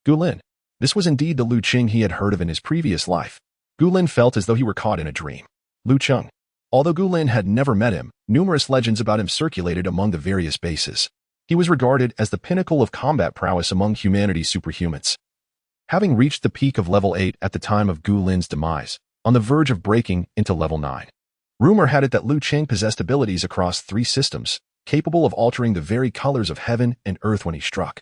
Gu Lin. This was indeed the Lu Qing he had heard of in his previous life. Gu Lin felt as though he were caught in a dream. Lu Chung. Although Gu Lin had never met him, numerous legends about him circulated among the various bases. He was regarded as the pinnacle of combat prowess among humanity's superhumans, having reached the peak of level 8 at the time of Gu Lin's demise, on the verge of breaking into level 9. Rumor had it that Lu Qing possessed abilities across 3 systems, capable of altering the very colors of heaven and earth when he struck,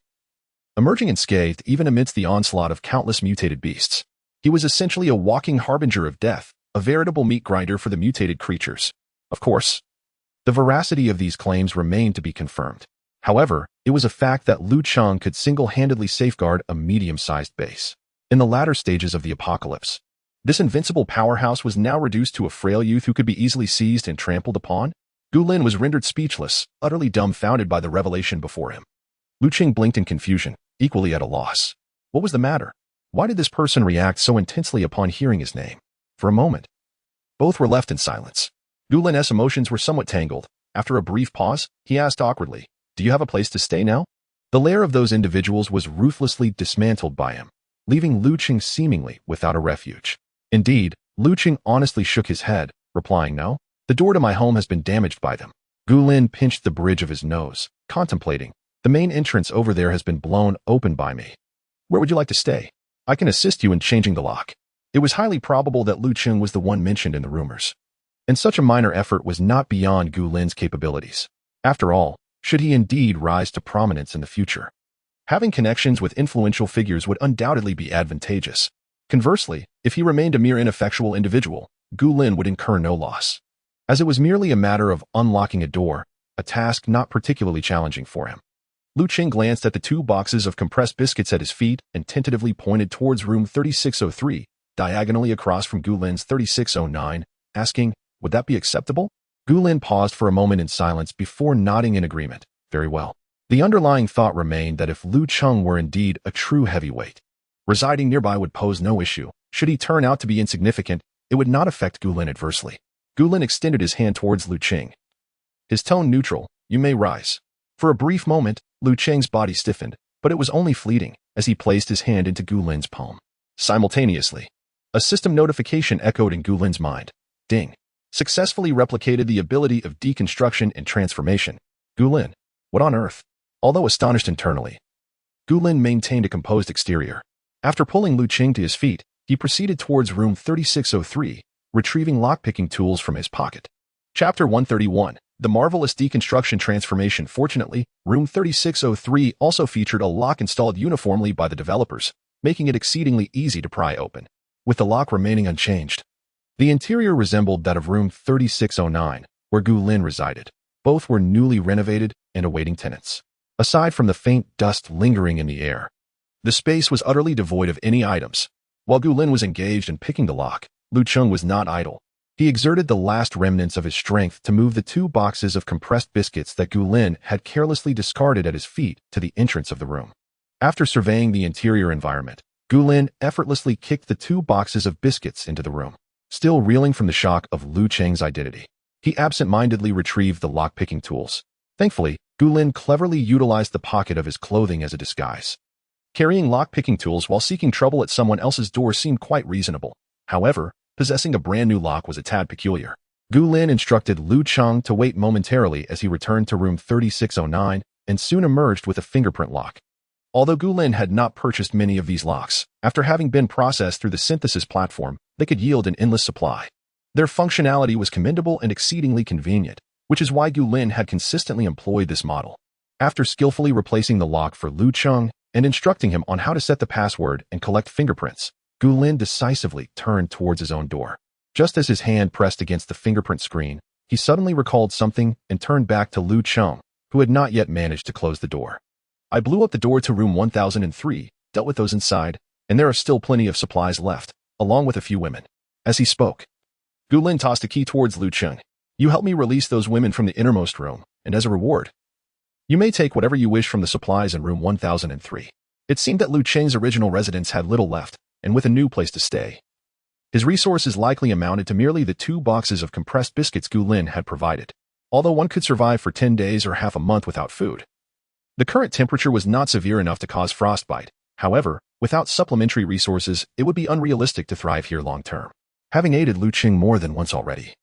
emerging unscathed even amidst the onslaught of countless mutated beasts. He was essentially a walking harbinger of death, a veritable meat grinder for the mutated creatures. Of course, the veracity of these claims remained to be confirmed. However, it was a fact that Lu Qing could single-handedly safeguard a medium-sized base. In the latter stages of the apocalypse, this invincible powerhouse was now reduced to a frail youth who could be easily seized and trampled upon. Gu Lin was rendered speechless, utterly dumbfounded by the revelation before him. Lu Qing blinked in confusion, equally at a loss. What was the matter? Why did this person react so intensely upon hearing his name? For a moment, both were left in silence. Gu Lin's emotions were somewhat tangled. After a brief pause, he asked awkwardly, "Do you have a place to stay now?" The lair of those individuals was ruthlessly dismantled by him, leaving Lu Qing seemingly without a refuge. Indeed, Lu Qing honestly shook his head, replying, "No. The door to my home has been damaged by them." Gu Lin pinched the bridge of his nose, contemplating. "The main entrance over there has been blown open by me. Where would you like to stay? I can assist you in changing the lock." It was highly probable that Lu Qing was the one mentioned in the rumors, and such a minor effort was not beyond Gu Lin's capabilities. After all, should he indeed rise to prominence in the future, having connections with influential figures would undoubtedly be advantageous. Conversely, if he remained a mere ineffectual individual, Gu Lin would incur no loss, as it was merely a matter of unlocking a door, a task not particularly challenging for him. Lu Qing glanced at the 2 boxes of compressed biscuits at his feet and tentatively pointed towards room 3603, diagonally across from Gu Lin's 3609, asking, "Would that be acceptable?" Gu Lin paused for a moment in silence before nodding in agreement. Very well. The underlying thought remained that if Lu Qing were indeed a true heavyweight, residing nearby would pose no issue. Should he turn out to be insignificant, it would not affect Gu Lin adversely. Gu Lin extended his hand towards Lu Qing, his tone neutral. "You may rise." For a brief moment, Lu Qing's body stiffened, but it was only fleeting as he placed his hand into Gu Lin's palm. Simultaneously, a system notification echoed in Gu Lin's mind. Ding. Successfully replicated the ability of deconstruction and transformation. Gu Lin. What on earth? Although astonished internally, Gu Lin maintained a composed exterior. After pulling Lu Qing to his feet, he proceeded towards room 3603, retrieving lockpicking tools from his pocket. Chapter 131. The Marvelous Deconstruction Transformation. Fortunately, room 3603 also featured a lock installed uniformly by the developers, making it exceedingly easy to pry open, with the lock remaining unchanged. The interior resembled that of room 3609, where Gu Lin resided. Both were newly renovated and awaiting tenants. Aside from the faint dust lingering in the air, the space was utterly devoid of any items. While Gu Lin was engaged in picking the lock, Lu Qing was not idle. He exerted the last remnants of his strength to move the 2 boxes of compressed biscuits that Gu Lin had carelessly discarded at his feet to the entrance of the room. After surveying the interior environment, Gu Lin effortlessly kicked the 2 boxes of biscuits into the room. Still reeling from the shock of Lu Qing's identity, he absent-mindedly retrieved the lock-picking tools. Thankfully, Gu Lin cleverly utilized the pocket of his clothing as a disguise. Carrying lock-picking tools while seeking trouble at someone else's door seemed quite reasonable. However, possessing a brand-new lock was a tad peculiar. Gu Lin instructed Lu Qing to wait momentarily as he returned to room 3609 and soon emerged with a fingerprint lock. Although Gu Lin had not purchased many of these locks, after having been processed through the synthesis platform, they could yield an endless supply. Their functionality was commendable and exceedingly convenient, which is why Gu Lin had consistently employed this model. After skillfully replacing the lock for Lu Qing and instructing him on how to set the password and collect fingerprints, Gu Lin decisively turned towards his own door. Just as his hand pressed against the fingerprint screen, he suddenly recalled something and turned back to Lu Qing, who had not yet managed to close the door. "I blew up the door to room 1003, dealt with those inside, and there are still plenty of supplies left, along with a few women." As he spoke, Gu Lin tossed a key towards Lu Qing. "You help me release those women from the innermost room, and as a reward, you may take whatever you wish from the supplies in room 1003. It seemed that Lu Qing's original residence had little left, and with a new place to stay, his resources likely amounted to merely the 2 boxes of compressed biscuits Gu Lin had provided. Although one could survive for 10 days or half a month without food, the current temperature was not severe enough to cause frostbite. However, without supplementary resources, it would be unrealistic to thrive here long-term. Having aided Lu Qing more than once already,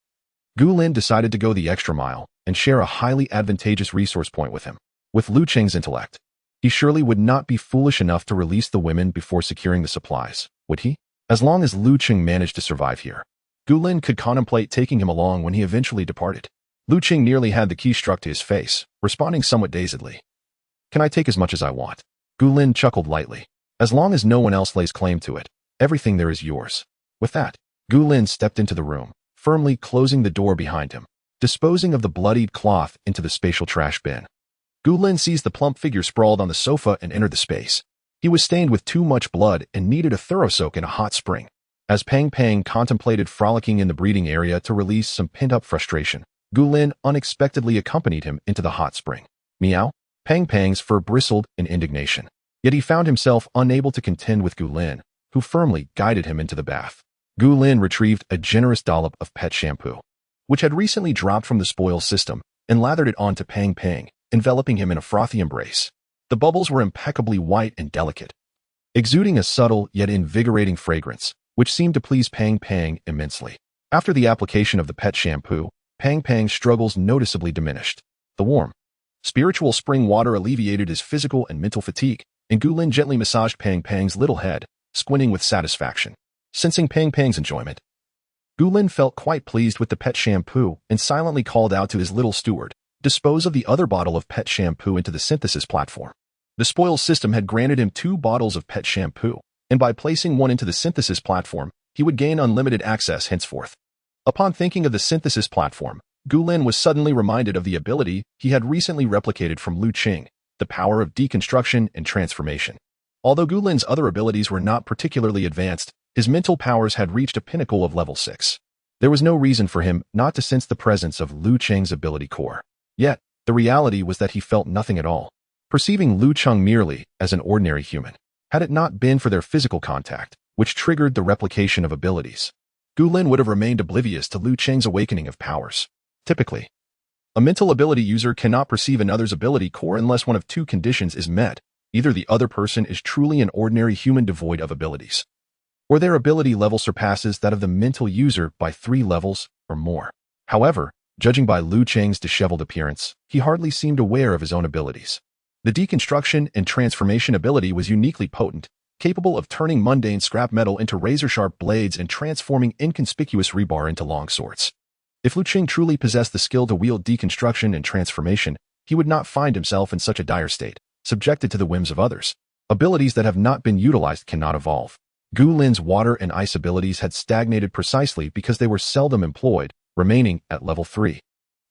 Gu Lin decided to go the extra mile and share a highly advantageous resource point with him. With Lu Qing's intellect, he surely would not be foolish enough to release the women before securing the supplies, would he? As long as Lu Qing managed to survive here, Gu Lin could contemplate taking him along when he eventually departed. Lu Qing nearly had the key struck to his face, responding somewhat dazedly. "Can I take as much as I want?" Gu Lin chuckled lightly. "As long as no one else lays claim to it, everything there is yours." With that, Gu Lin stepped into the room, firmly closing the door behind him, disposing of the bloodied cloth into the spatial trash bin. Gu Lin seized the plump figure sprawled on the sofa and entered the space. He was stained with too much blood and needed a thorough soak in a hot spring. As Pang Pang contemplated frolicking in the breeding area to release some pent-up frustration, Gu Lin unexpectedly accompanied him into the hot spring. Meow. Pang Pang's fur bristled in indignation. Yet he found himself unable to contend with Gu Lin, who firmly guided him into the bath. Gu Lin retrieved a generous dollop of pet shampoo, which had recently dropped from the spoil system, and lathered it onto Pang Pang, enveloping him in a frothy embrace. The bubbles were impeccably white and delicate, exuding a subtle yet invigorating fragrance, which seemed to please Pang Pang immensely. After the application of the pet shampoo, Pang Pang's struggles noticeably diminished. The warm, spiritual spring water alleviated his physical and mental fatigue, and Gu Lin gently massaged Pang Pang's little head, squinting with satisfaction. Sensing Pang Pang's enjoyment, Gu Lin felt quite pleased with the pet shampoo and silently called out to his little steward, "Dispose of the other bottle of pet shampoo into the synthesis platform." The spoil system had granted him 2 bottles of pet shampoo, and by placing one into the synthesis platform, he would gain unlimited access henceforth. Upon thinking of the synthesis platform, Gu Lin was suddenly reminded of the ability he had recently replicated from Lu Qing, the power of deconstruction and transformation. Although Gu Lin's other abilities were not particularly advanced, his mental powers had reached a pinnacle of level 6. There was no reason for him not to sense the presence of Lu Qing's ability core. Yet, the reality was that he felt nothing at all, perceiving Lu Qing merely as an ordinary human. Had it not been for their physical contact, which triggered the replication of abilities, Gu Lin would have remained oblivious to Lu Qing's awakening of powers. Typically, a mental ability user cannot perceive another's ability core unless one of 2 conditions is met. Either the other person is truly an ordinary human devoid of abilities, or their ability level surpasses that of the mental user by 3 levels or more. However, judging by Lu Qing's disheveled appearance, he hardly seemed aware of his own abilities. The deconstruction and transformation ability was uniquely potent, capable of turning mundane scrap metal into razor-sharp blades and transforming inconspicuous rebar into long swords. If Lu Qing truly possessed the skill to wield deconstruction and transformation, he would not find himself in such a dire state, subjected to the whims of others. Abilities that have not been utilized cannot evolve. Gu Lin's water and ice abilities had stagnated precisely because they were seldom employed, remaining at level 3,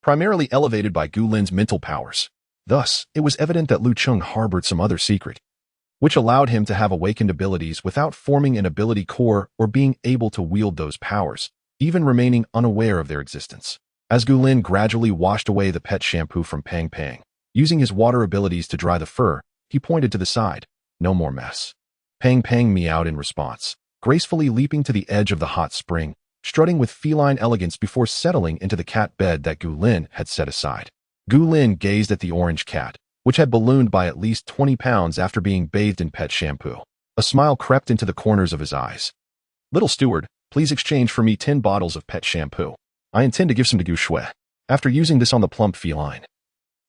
primarily elevated by Gu Lin's mental powers. Thus, it was evident that Lu Qing harbored some other secret, which allowed him to have awakened abilities without forming an ability core or being able to wield those powers, even remaining unaware of their existence. As Gu Lin gradually washed away the pet shampoo from Pang Pang, using his water abilities to dry the fur, he pointed to the side. "No more mess." Pang Pang meowed in response, gracefully leaping to the edge of the hot spring, strutting with feline elegance before settling into the cat bed that Gu Lin had set aside. Gu Lin gazed at the orange cat, which had ballooned by at least 20 pounds after being bathed in pet shampoo. A smile crept into the corners of his eyes. "Little steward, please exchange for me 10 bottles of pet shampoo. I intend to give some to Gu Shui. After using this on the plump feline,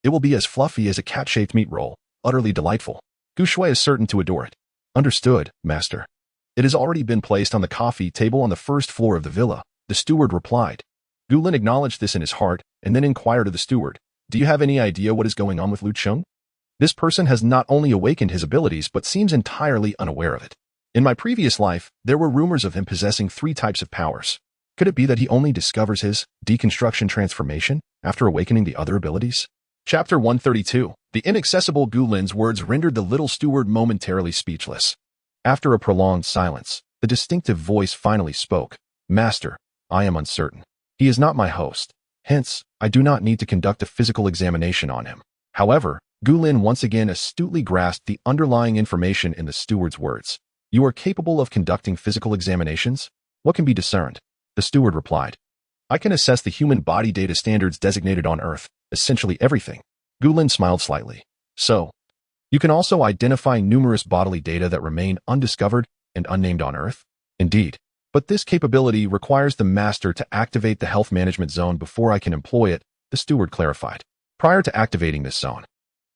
it will be as fluffy as a cat-shaped meat roll, utterly delightful. Gu Shui is certain to adore it." "Understood, master. It has already been placed on the coffee table on the first floor of the villa," the steward replied. Gu Lin acknowledged this in his heart and then inquired of the steward, "Do you have any idea what is going on with Lu Qing? This person has not only awakened his abilities but seems entirely unaware of it. In my previous life, there were rumors of him possessing 3 types of powers. Could it be that he only discovers his deconstruction transformation after awakening the other abilities?" Chapter 132. The inaccessible Gu Lin's words rendered the little steward momentarily speechless. After a prolonged silence, the distinctive voice finally spoke. "Master, I am uncertain. He is not my host. Hence, I do not need to conduct a physical examination on him." However, Gu Lin once again astutely grasped the underlying information in the steward's words. "You are capable of conducting physical examinations? What can be discerned?" The steward replied. "I can assess the human body data standards designated on Earth, essentially everything." Gu Lin smiled slightly. "So, you can also identify numerous bodily data that remain undiscovered and unnamed on Earth?" "Indeed. But this capability requires the master to activate the health management zone before I can employ it," the steward clarified. "Prior to activating this zone,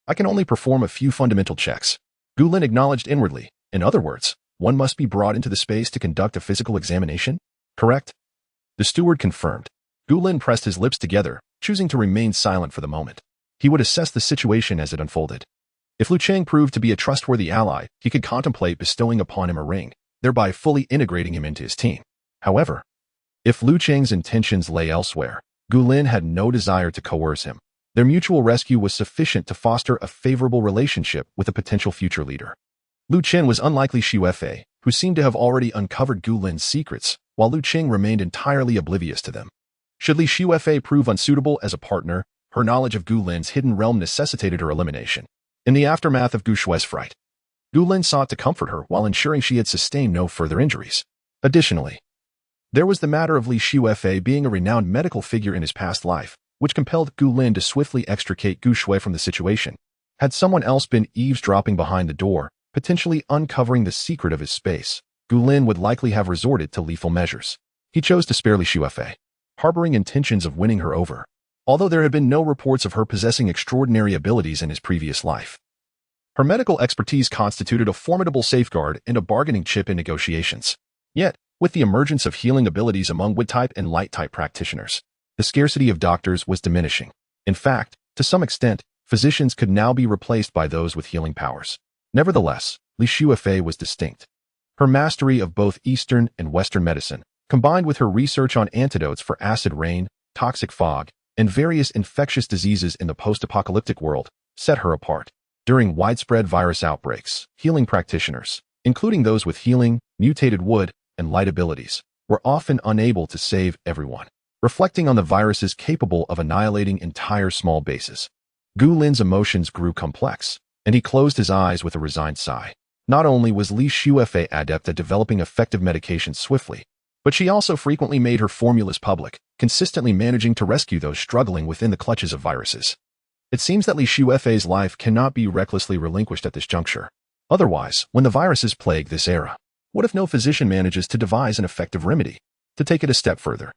I can only perform a few fundamental checks." Gu Lin acknowledged inwardly. "In other words, one must be brought into the space to conduct a physical examination? Correct?" The steward confirmed. Gu Lin pressed his lips together, choosing to remain silent for the moment. He would assess the situation as it unfolded. If Lu Qing proved to be a trustworthy ally, he could contemplate bestowing upon him a ring, thereby fully integrating him into his team. However, if Lu Qing's intentions lay elsewhere, Gu Lin had no desire to coerce him. Their mutual rescue was sufficient to foster a favorable relationship with a potential future leader. Lu Qing was unlike Xu Weifei, who seemed to have already uncovered Gu Lin's secrets, while Lu Qing remained entirely oblivious to them. Should Xu Weifei prove unsuitable as a partner, her knowledge of Gu Lin's hidden realm necessitated her elimination. In the aftermath of Gu Shui's fright, Gu Lin sought to comfort her while ensuring she had sustained no further injuries. Additionally, there was the matter of Li Xuefei being a renowned medical figure in his past life, which compelled Gu Lin to swiftly extricate Gu Shui from the situation. Had someone else been eavesdropping behind the door, potentially uncovering the secret of his space, Gu Lin would likely have resorted to lethal measures. He chose to spare Li Xuefei, harboring intentions of winning her over, although there had been no reports of her possessing extraordinary abilities in his previous life. Her medical expertise constituted a formidable safeguard and a bargaining chip in negotiations. Yet, with the emergence of healing abilities among Wood-type and Light-type practitioners, the scarcity of doctors was diminishing. In fact, to some extent, physicians could now be replaced by those with healing powers. Nevertheless, Li Xuefei was distinct. Her mastery of both Eastern and Western medicine, combined with her research on antidotes for acid rain, toxic fog, and various infectious diseases in the post-apocalyptic world, set her apart. During widespread virus outbreaks, healing practitioners, including those with healing, mutated wood, and light abilities, were often unable to save everyone, reflecting on the viruses capable of annihilating entire small bases. Gu Lin's emotions grew complex, and he closed his eyes with a resigned sigh. Not only was Li Xuefei adept at developing effective medications swiftly, but she also frequently made her formulas public, consistently managing to rescue those struggling within the clutches of viruses. It seems that Li Xuefei's life cannot be recklessly relinquished at this juncture. Otherwise, when the viruses plague this era, what if no physician manages to devise an effective remedy? To take it a step further,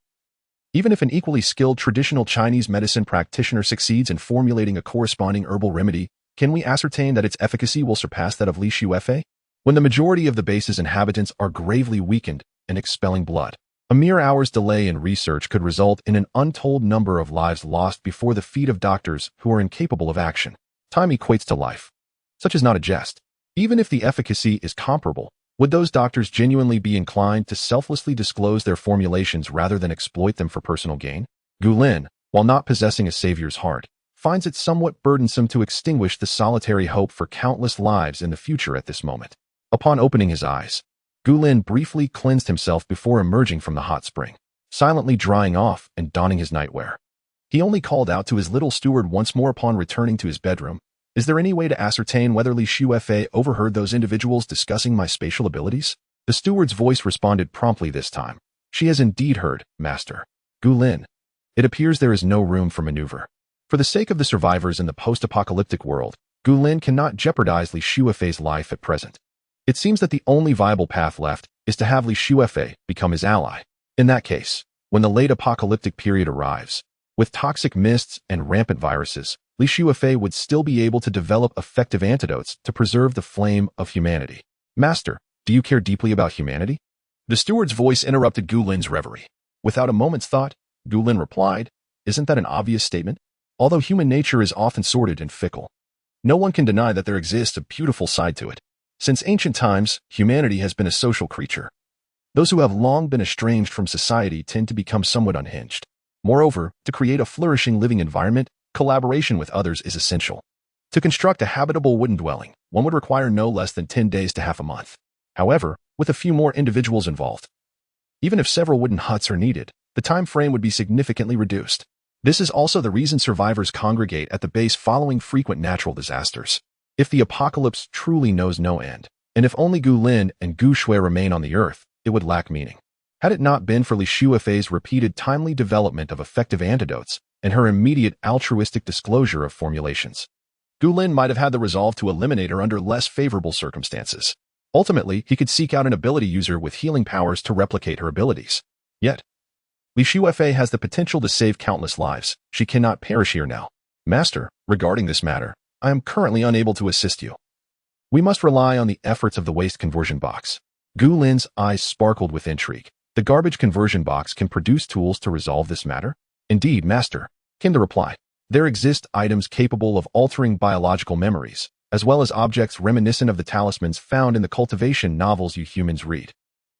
even if an equally skilled traditional Chinese medicine practitioner succeeds in formulating a corresponding herbal remedy, can we ascertain that its efficacy will surpass that of Li Xuefei? When the majority of the base's inhabitants are gravely weakened and expelling blood, a mere hour's delay in research could result in an untold number of lives lost before the feet of doctors who are incapable of action. Time equates to life. Such is not a jest. Even if the efficacy is comparable, would those doctors genuinely be inclined to selflessly disclose their formulations rather than exploit them for personal gain? Gu Lin, while not possessing a savior's heart, finds it somewhat burdensome to extinguish the solitary hope for countless lives in the future at this moment. Upon opening his eyes, Gu Lin briefly cleansed himself before emerging from the hot spring, silently drying off and donning his nightwear. He only called out to his little steward once more upon returning to his bedroom. Is there any way to ascertain whether Li Xuefei overheard those individuals discussing my spatial abilities? The steward's voice responded promptly this time. She has indeed heard, Master. Gu Lin. It appears there is no room for maneuver. For the sake of the survivors in the post-apocalyptic world, Gu Lin cannot jeopardize Li Xuefei's life at present. It seems that the only viable path left is to have Li Xuefei become his ally. In that case, when the late apocalyptic period arrives, with toxic mists and rampant viruses, Li Xuefei would still be able to develop effective antidotes to preserve the flame of humanity. Master, do you care deeply about humanity? The steward's voice interrupted Gu Lin's reverie. Without a moment's thought, Gu Lin replied, Isn't that an obvious statement? Although human nature is often sordid and fickle, no one can deny that there exists a beautiful side to it. Since ancient times, humanity has been a social creature. Those who have long been estranged from society tend to become somewhat unhinged. Moreover, to create a flourishing living environment, collaboration with others is essential. To construct a habitable wooden dwelling, one would require no less than 10 days to half a month. However, with a few more individuals involved, even if several wooden huts are needed, the time frame would be significantly reduced. This is also the reason survivors congregate at the base following frequent natural disasters. If the apocalypse truly knows no end, and if only Gu Lin and Gu Shui remain on the earth, it would lack meaning. Had it not been for Li Xuefei's repeated timely development of effective antidotes and her immediate altruistic disclosure of formulations, Gu Lin might have had the resolve to eliminate her under less favorable circumstances. Ultimately, he could seek out an ability user with healing powers to replicate her abilities. Yet, Li Xuefei has the potential to save countless lives. She cannot perish here now. Master, regarding this matter, I am currently unable to assist you. We must rely on the efforts of the waste conversion box. Gu Lin's eyes sparkled with intrigue. The garbage conversion box can produce tools to resolve this matter? Indeed, Master, came the reply. There exist items capable of altering biological memories, as well as objects reminiscent of the talismans found in the cultivation novels you humans read.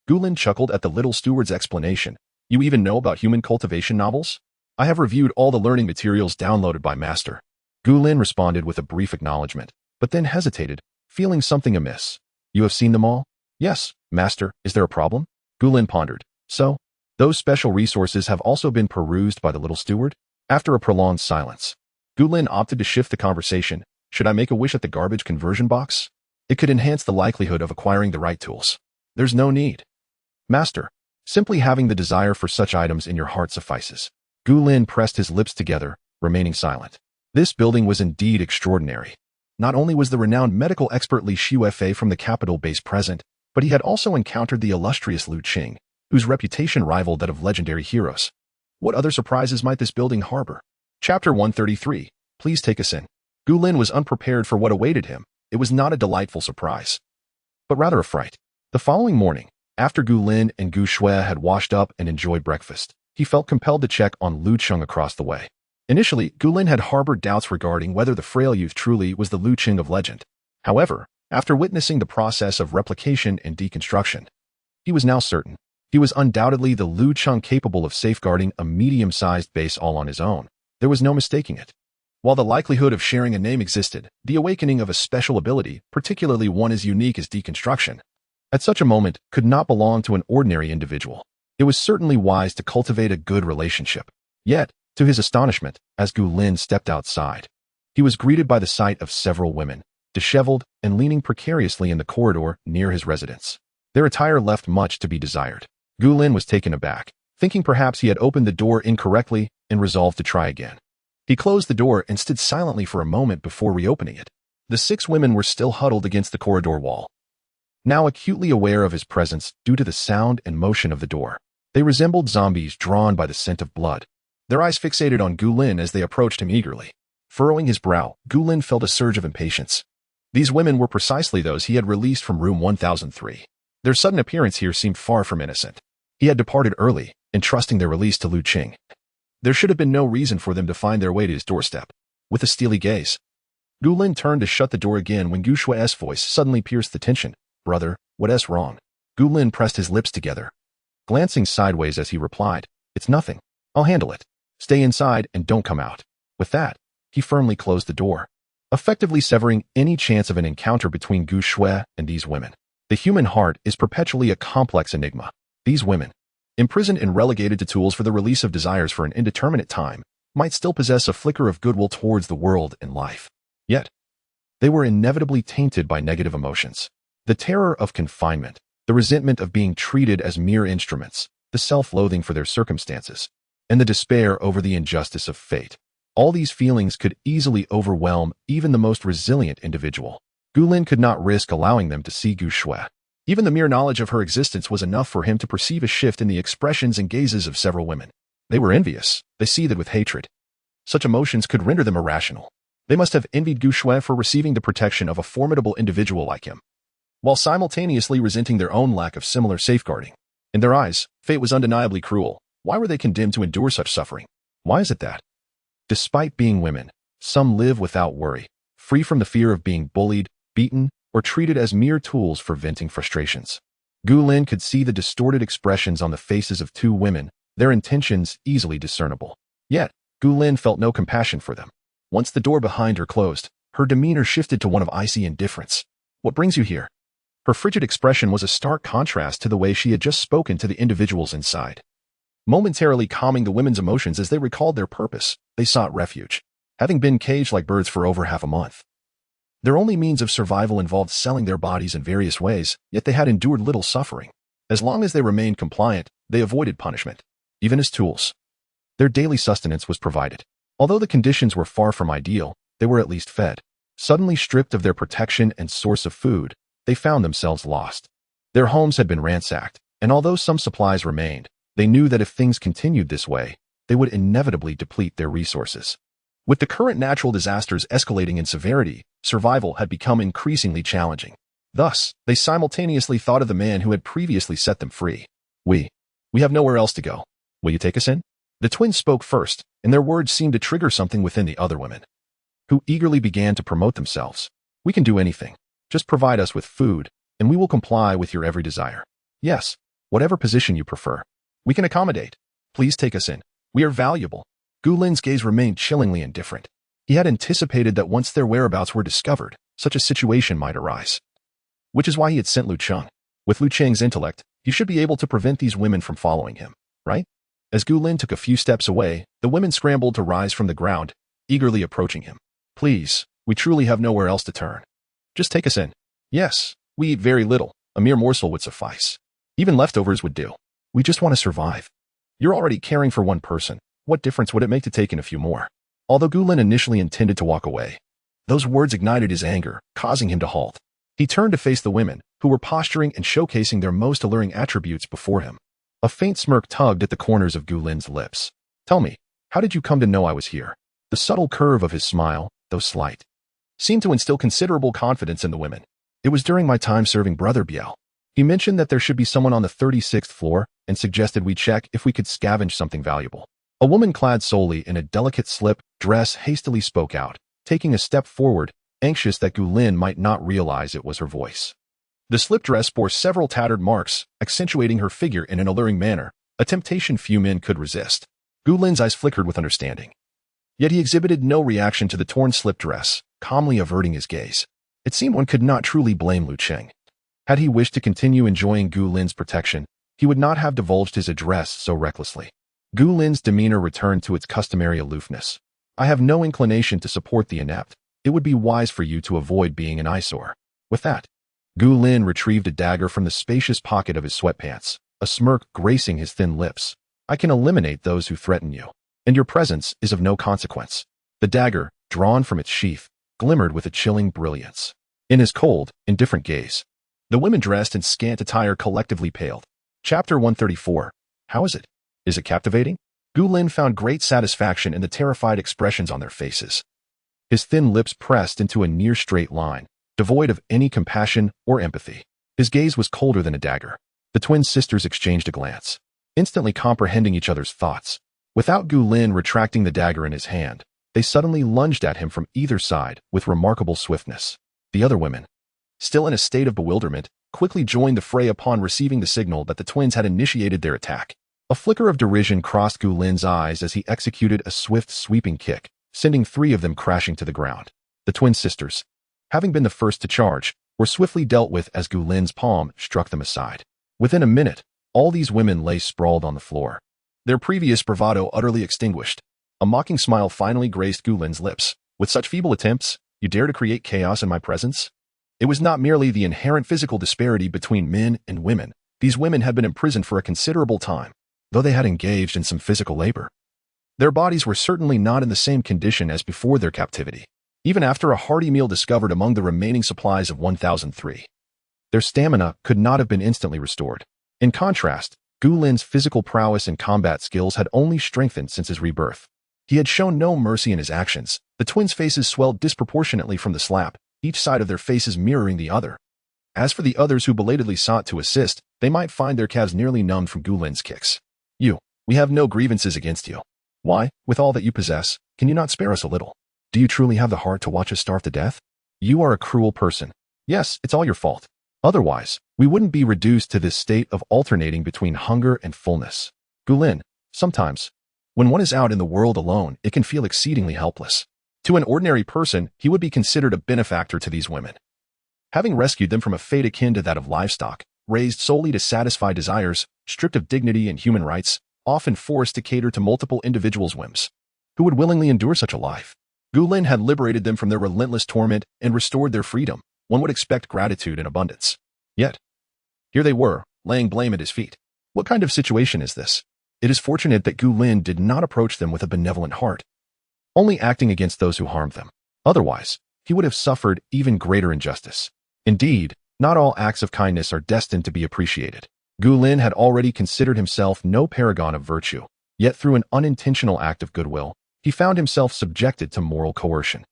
Gu Lin chuckled at the little steward's explanation. You even know about human cultivation novels? I have reviewed all the learning materials downloaded by Master. Gu Lin responded with a brief acknowledgement, but then hesitated, feeling something amiss. You have seen them all? Yes, Master. Is there a problem? Gu Lin pondered. So, those special resources have also been perused by the little steward? After a prolonged silence, Gu Lin opted to shift the conversation. Should I make a wish at the garbage conversion box? It could enhance the likelihood of acquiring the right tools. There's no need. Master, simply having the desire for such items in your heart suffices. Gu Lin pressed his lips together, remaining silent. This building was indeed extraordinary. Not only was the renowned medical expert Li Xuefei from the capital base present, but he had also encountered the illustrious Lu Qing, whose reputation rivaled that of legendary heroes. What other surprises might this building harbor? Chapter 133. Please take us in. Gu Lin was unprepared for what awaited him. It was not a delightful surprise, but rather a fright. The following morning, after Gu Lin and Gu Shui had washed up and enjoyed breakfast, he felt compelled to check on Lu Qing across the way. Initially, Gu Lin had harbored doubts regarding whether the frail youth truly was the Lu Qing of legend. However, after witnessing the process of replication and deconstruction, he was now certain. He was undoubtedly the Lu Qing capable of safeguarding a medium-sized base all on his own. There was no mistaking it. While the likelihood of sharing a name existed, the awakening of a special ability, particularly one as unique as deconstruction, at such a moment could not belong to an ordinary individual. It was certainly wise to cultivate a good relationship. Yet, to his astonishment, as Gu Lin stepped outside, he was greeted by the sight of several women, disheveled and leaning precariously in the corridor near his residence. Their attire left much to be desired. Gu Lin was taken aback, thinking perhaps he had opened the door incorrectly and resolved to try again. He closed the door and stood silently for a moment before reopening it. The 6 women were still huddled against the corridor wall, now acutely aware of his presence due to the sound and motion of the door. They resembled zombies drawn by the scent of blood. Their eyes fixated on Gu Lin as they approached him eagerly. Furrowing his brow, Gu Lin felt a surge of impatience. These women were precisely those he had released from room 1003. Their sudden appearance here seemed far from innocent. He had departed early, entrusting their release to Lu Qing. There should have been no reason for them to find their way to his doorstep. With a steely gaze, Gu Lin turned to shut the door again when Gu Shui's voice suddenly pierced the tension. Brother, what's wrong? Gu Lin pressed his lips together, glancing sideways as he replied, It's nothing. I'll handle it. Stay inside and don't come out. With that, he firmly closed the door, effectively severing any chance of an encounter between Gu Shui and these women. The human heart is perpetually a complex enigma. These women, imprisoned and relegated to tools for the release of desires for an indeterminate time, might still possess a flicker of goodwill towards the world and life. Yet, they were inevitably tainted by negative emotions. The terror of confinement, the resentment of being treated as mere instruments, the self-loathing for their circumstances, and the despair over the injustice of fate. All these feelings could easily overwhelm even the most resilient individual. Gu Lin could not risk allowing them to see Gu Shui. Even the mere knowledge of her existence was enough for him to perceive a shift in the expressions and gazes of several women. They were envious. They seethed with hatred. Such emotions could render them irrational. They must have envied Gu Shui for receiving the protection of a formidable individual like him, while simultaneously resenting their own lack of similar safeguarding. In their eyes, fate was undeniably cruel. Why were they condemned to endure such suffering? Why is it that, despite being women, some live without worry, free from the fear of being bullied, beaten, or treated as mere tools for venting frustrations? Gu Lin could see the distorted expressions on the faces of 2 women, their intentions easily discernible. Yet, Gu Lin felt no compassion for them. Once the door behind her closed, her demeanor shifted to one of icy indifference. What brings you here? Her frigid expression was a stark contrast to the way she had just spoken to the individuals inside. Momentarily calming the women's emotions as they recalled their purpose, they sought refuge. Having been caged like birds for over half a month, their only means of survival involved selling their bodies in various ways, yet they had endured little suffering. As long as they remained compliant, they avoided punishment, even as tools. Their daily sustenance was provided. Although the conditions were far from ideal, they were at least fed. Suddenly stripped of their protection and source of food, they found themselves lost. Their homes had been ransacked, and although some supplies remained, they knew that if things continued this way, they would inevitably deplete their resources. With the current natural disasters escalating in severity, survival had become increasingly challenging. Thus, they simultaneously thought of the man who had previously set them free. We have nowhere else to go. Will you take us in? The twins spoke first, and their words seemed to trigger something within the other women, who eagerly began to promote themselves. We can do anything. Just provide us with food, and we will comply with your every desire. Yes, whatever position you prefer. We can accommodate. Please take us in. We are valuable. Gu Lin's gaze remained chillingly indifferent. He had anticipated that once their whereabouts were discovered, such a situation might arise. Which is why he had sent Lu Cheng. With Lu Cheng's intellect, he should be able to prevent these women from following him, right? As Gu Lin took a few steps away, the women scrambled to rise from the ground, eagerly approaching him. Please, we truly have nowhere else to turn. Just take us in. Yes, we eat very little. A mere morsel would suffice. Even leftovers would do. We just want to survive. You're already caring for one person. What difference would it make to take in a few more? Although Gulin initially intended to walk away, those words ignited his anger, causing him to halt. He turned to face the women, who were posturing and showcasing their most alluring attributes before him. A faint smirk tugged at the corners of Gulin's lips. Tell me, how did you come to know I was here? The subtle curve of his smile, though slight, seemed to instill considerable confidence in the women. It was during my time serving Brother Biel. He mentioned that there should be someone on the 36th floor and suggested we check if we could scavenge something valuable. A woman clad solely in a delicate slip dress hastily spoke out, taking a step forward, anxious that Gulin might not realize it was her voice. The slip dress bore several tattered marks, accentuating her figure in an alluring manner, a temptation few men could resist. Gulin's eyes flickered with understanding. Yet he exhibited no reaction to the torn slip dress, calmly averting his gaze. It seemed one could not truly blame Lu Cheng. Had he wished to continue enjoying Gulin's protection, he would not have divulged his address so recklessly. Gulin's demeanor returned to its customary aloofness. I have no inclination to support the inept. It would be wise for you to avoid being an eyesore. With that, Gulin retrieved a dagger from the spacious pocket of his sweatpants, a smirk gracing his thin lips. I can eliminate those who threaten you, and your presence is of no consequence. The dagger, drawn from its sheath, glimmered with a chilling brilliance. In his cold, indifferent gaze, the women dressed in scant attire collectively paled. Chapter 134. How is it? Is it captivating? Gulin found great satisfaction in the terrified expressions on their faces. His thin lips pressed into a near straight line, devoid of any compassion or empathy. His gaze was colder than a dagger. The twin sisters exchanged a glance, instantly comprehending each other's thoughts. Without Gulin retracting the dagger in his hand, they suddenly lunged at him from either side with remarkable swiftness. The other women, still in a state of bewilderment, quickly joined the fray upon receiving the signal that the twins had initiated their attack. A flicker of derision crossed Gulin's eyes as he executed a swift, sweeping kick, sending 3 of them crashing to the ground. The twin sisters, having been the first to charge, were swiftly dealt with as Gulin's palm struck them aside. Within a minute, all these women lay sprawled on the floor, their previous bravado utterly extinguished. A mocking smile finally graced Gulin's lips. With such feeble attempts, you dare to create chaos in my presence? It was not merely the inherent physical disparity between men and women. These women had been imprisoned for a considerable time, though they had engaged in some physical labor. Their bodies were certainly not in the same condition as before their captivity, even after a hearty meal discovered among the remaining supplies of 1003. Their stamina could not have been instantly restored. In contrast, Gulin's physical prowess and combat skills had only strengthened since his rebirth. He had shown no mercy in his actions. The twins' faces swelled disproportionately from the slap, each side of their faces mirroring the other. As for the others who belatedly sought to assist, they might find their calves nearly numbed from Gulin's kicks. We have no grievances against you. Why, with all that you possess, can you not spare us a little? Do you truly have the heart to watch us starve to death? You are a cruel person. Yes, it's all your fault. Otherwise, we wouldn't be reduced to this state of alternating between hunger and fullness. Gulin, sometimes, when one is out in the world alone, it can feel exceedingly helpless. To an ordinary person, he would be considered a benefactor to these women. Having rescued them from a fate akin to that of livestock, raised solely to satisfy desires, stripped of dignity and human rights, often forced to cater to multiple individuals' whims. Who would willingly endure such a life? Gulin had liberated them from their relentless torment and restored their freedom. One would expect gratitude in abundance. Yet, here they were, laying blame at his feet. What kind of situation is this? It is fortunate that Gulin did not approach them with a benevolent heart, only acting against those who harmed them. Otherwise, he would have suffered even greater injustice. Indeed, not all acts of kindness are destined to be appreciated. Gulin had already considered himself no paragon of virtue, yet through an unintentional act of goodwill, he found himself subjected to moral coercion.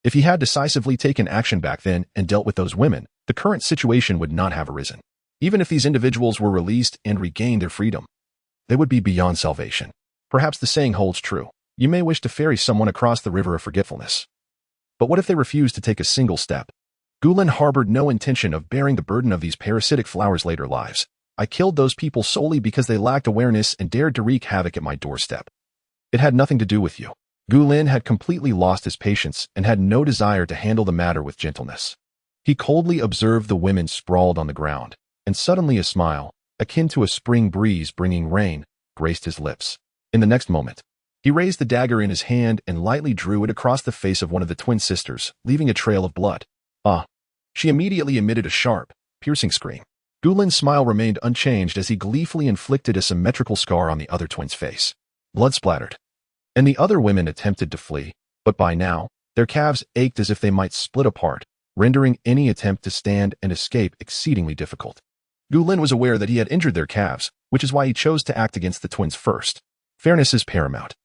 If he had decisively taken action back then and dealt with those women, the current situation would not have arisen. Even if these individuals were released and regained their freedom, they would be beyond salvation. Perhaps the saying holds true. You may wish to ferry someone across the river of forgetfulness. But what if they refuse to take a single step? Gulin harbored no intention of bearing the burden of these parasitic flowers' later lives. I killed those people solely because they lacked awareness and dared to wreak havoc at my doorstep. It had nothing to do with you. Gulin had completely lost his patience and had no desire to handle the matter with gentleness. He coldly observed the women sprawled on the ground, and suddenly a smile, akin to a spring breeze bringing rain, graced his lips. In the next moment, he raised the dagger in his hand and lightly drew it across the face of one of the twin sisters, leaving a trail of blood. Ah, She immediately emitted a sharp, piercing scream. Gulin's smile remained unchanged as he gleefully inflicted a symmetrical scar on the other twin's face. Blood splattered. And the other women attempted to flee, but by now, their calves ached as if they might split apart, rendering any attempt to stand and escape exceedingly difficult. Gulin was aware that he had injured their calves, which is why he chose to act against the twins first. Fairness is paramount.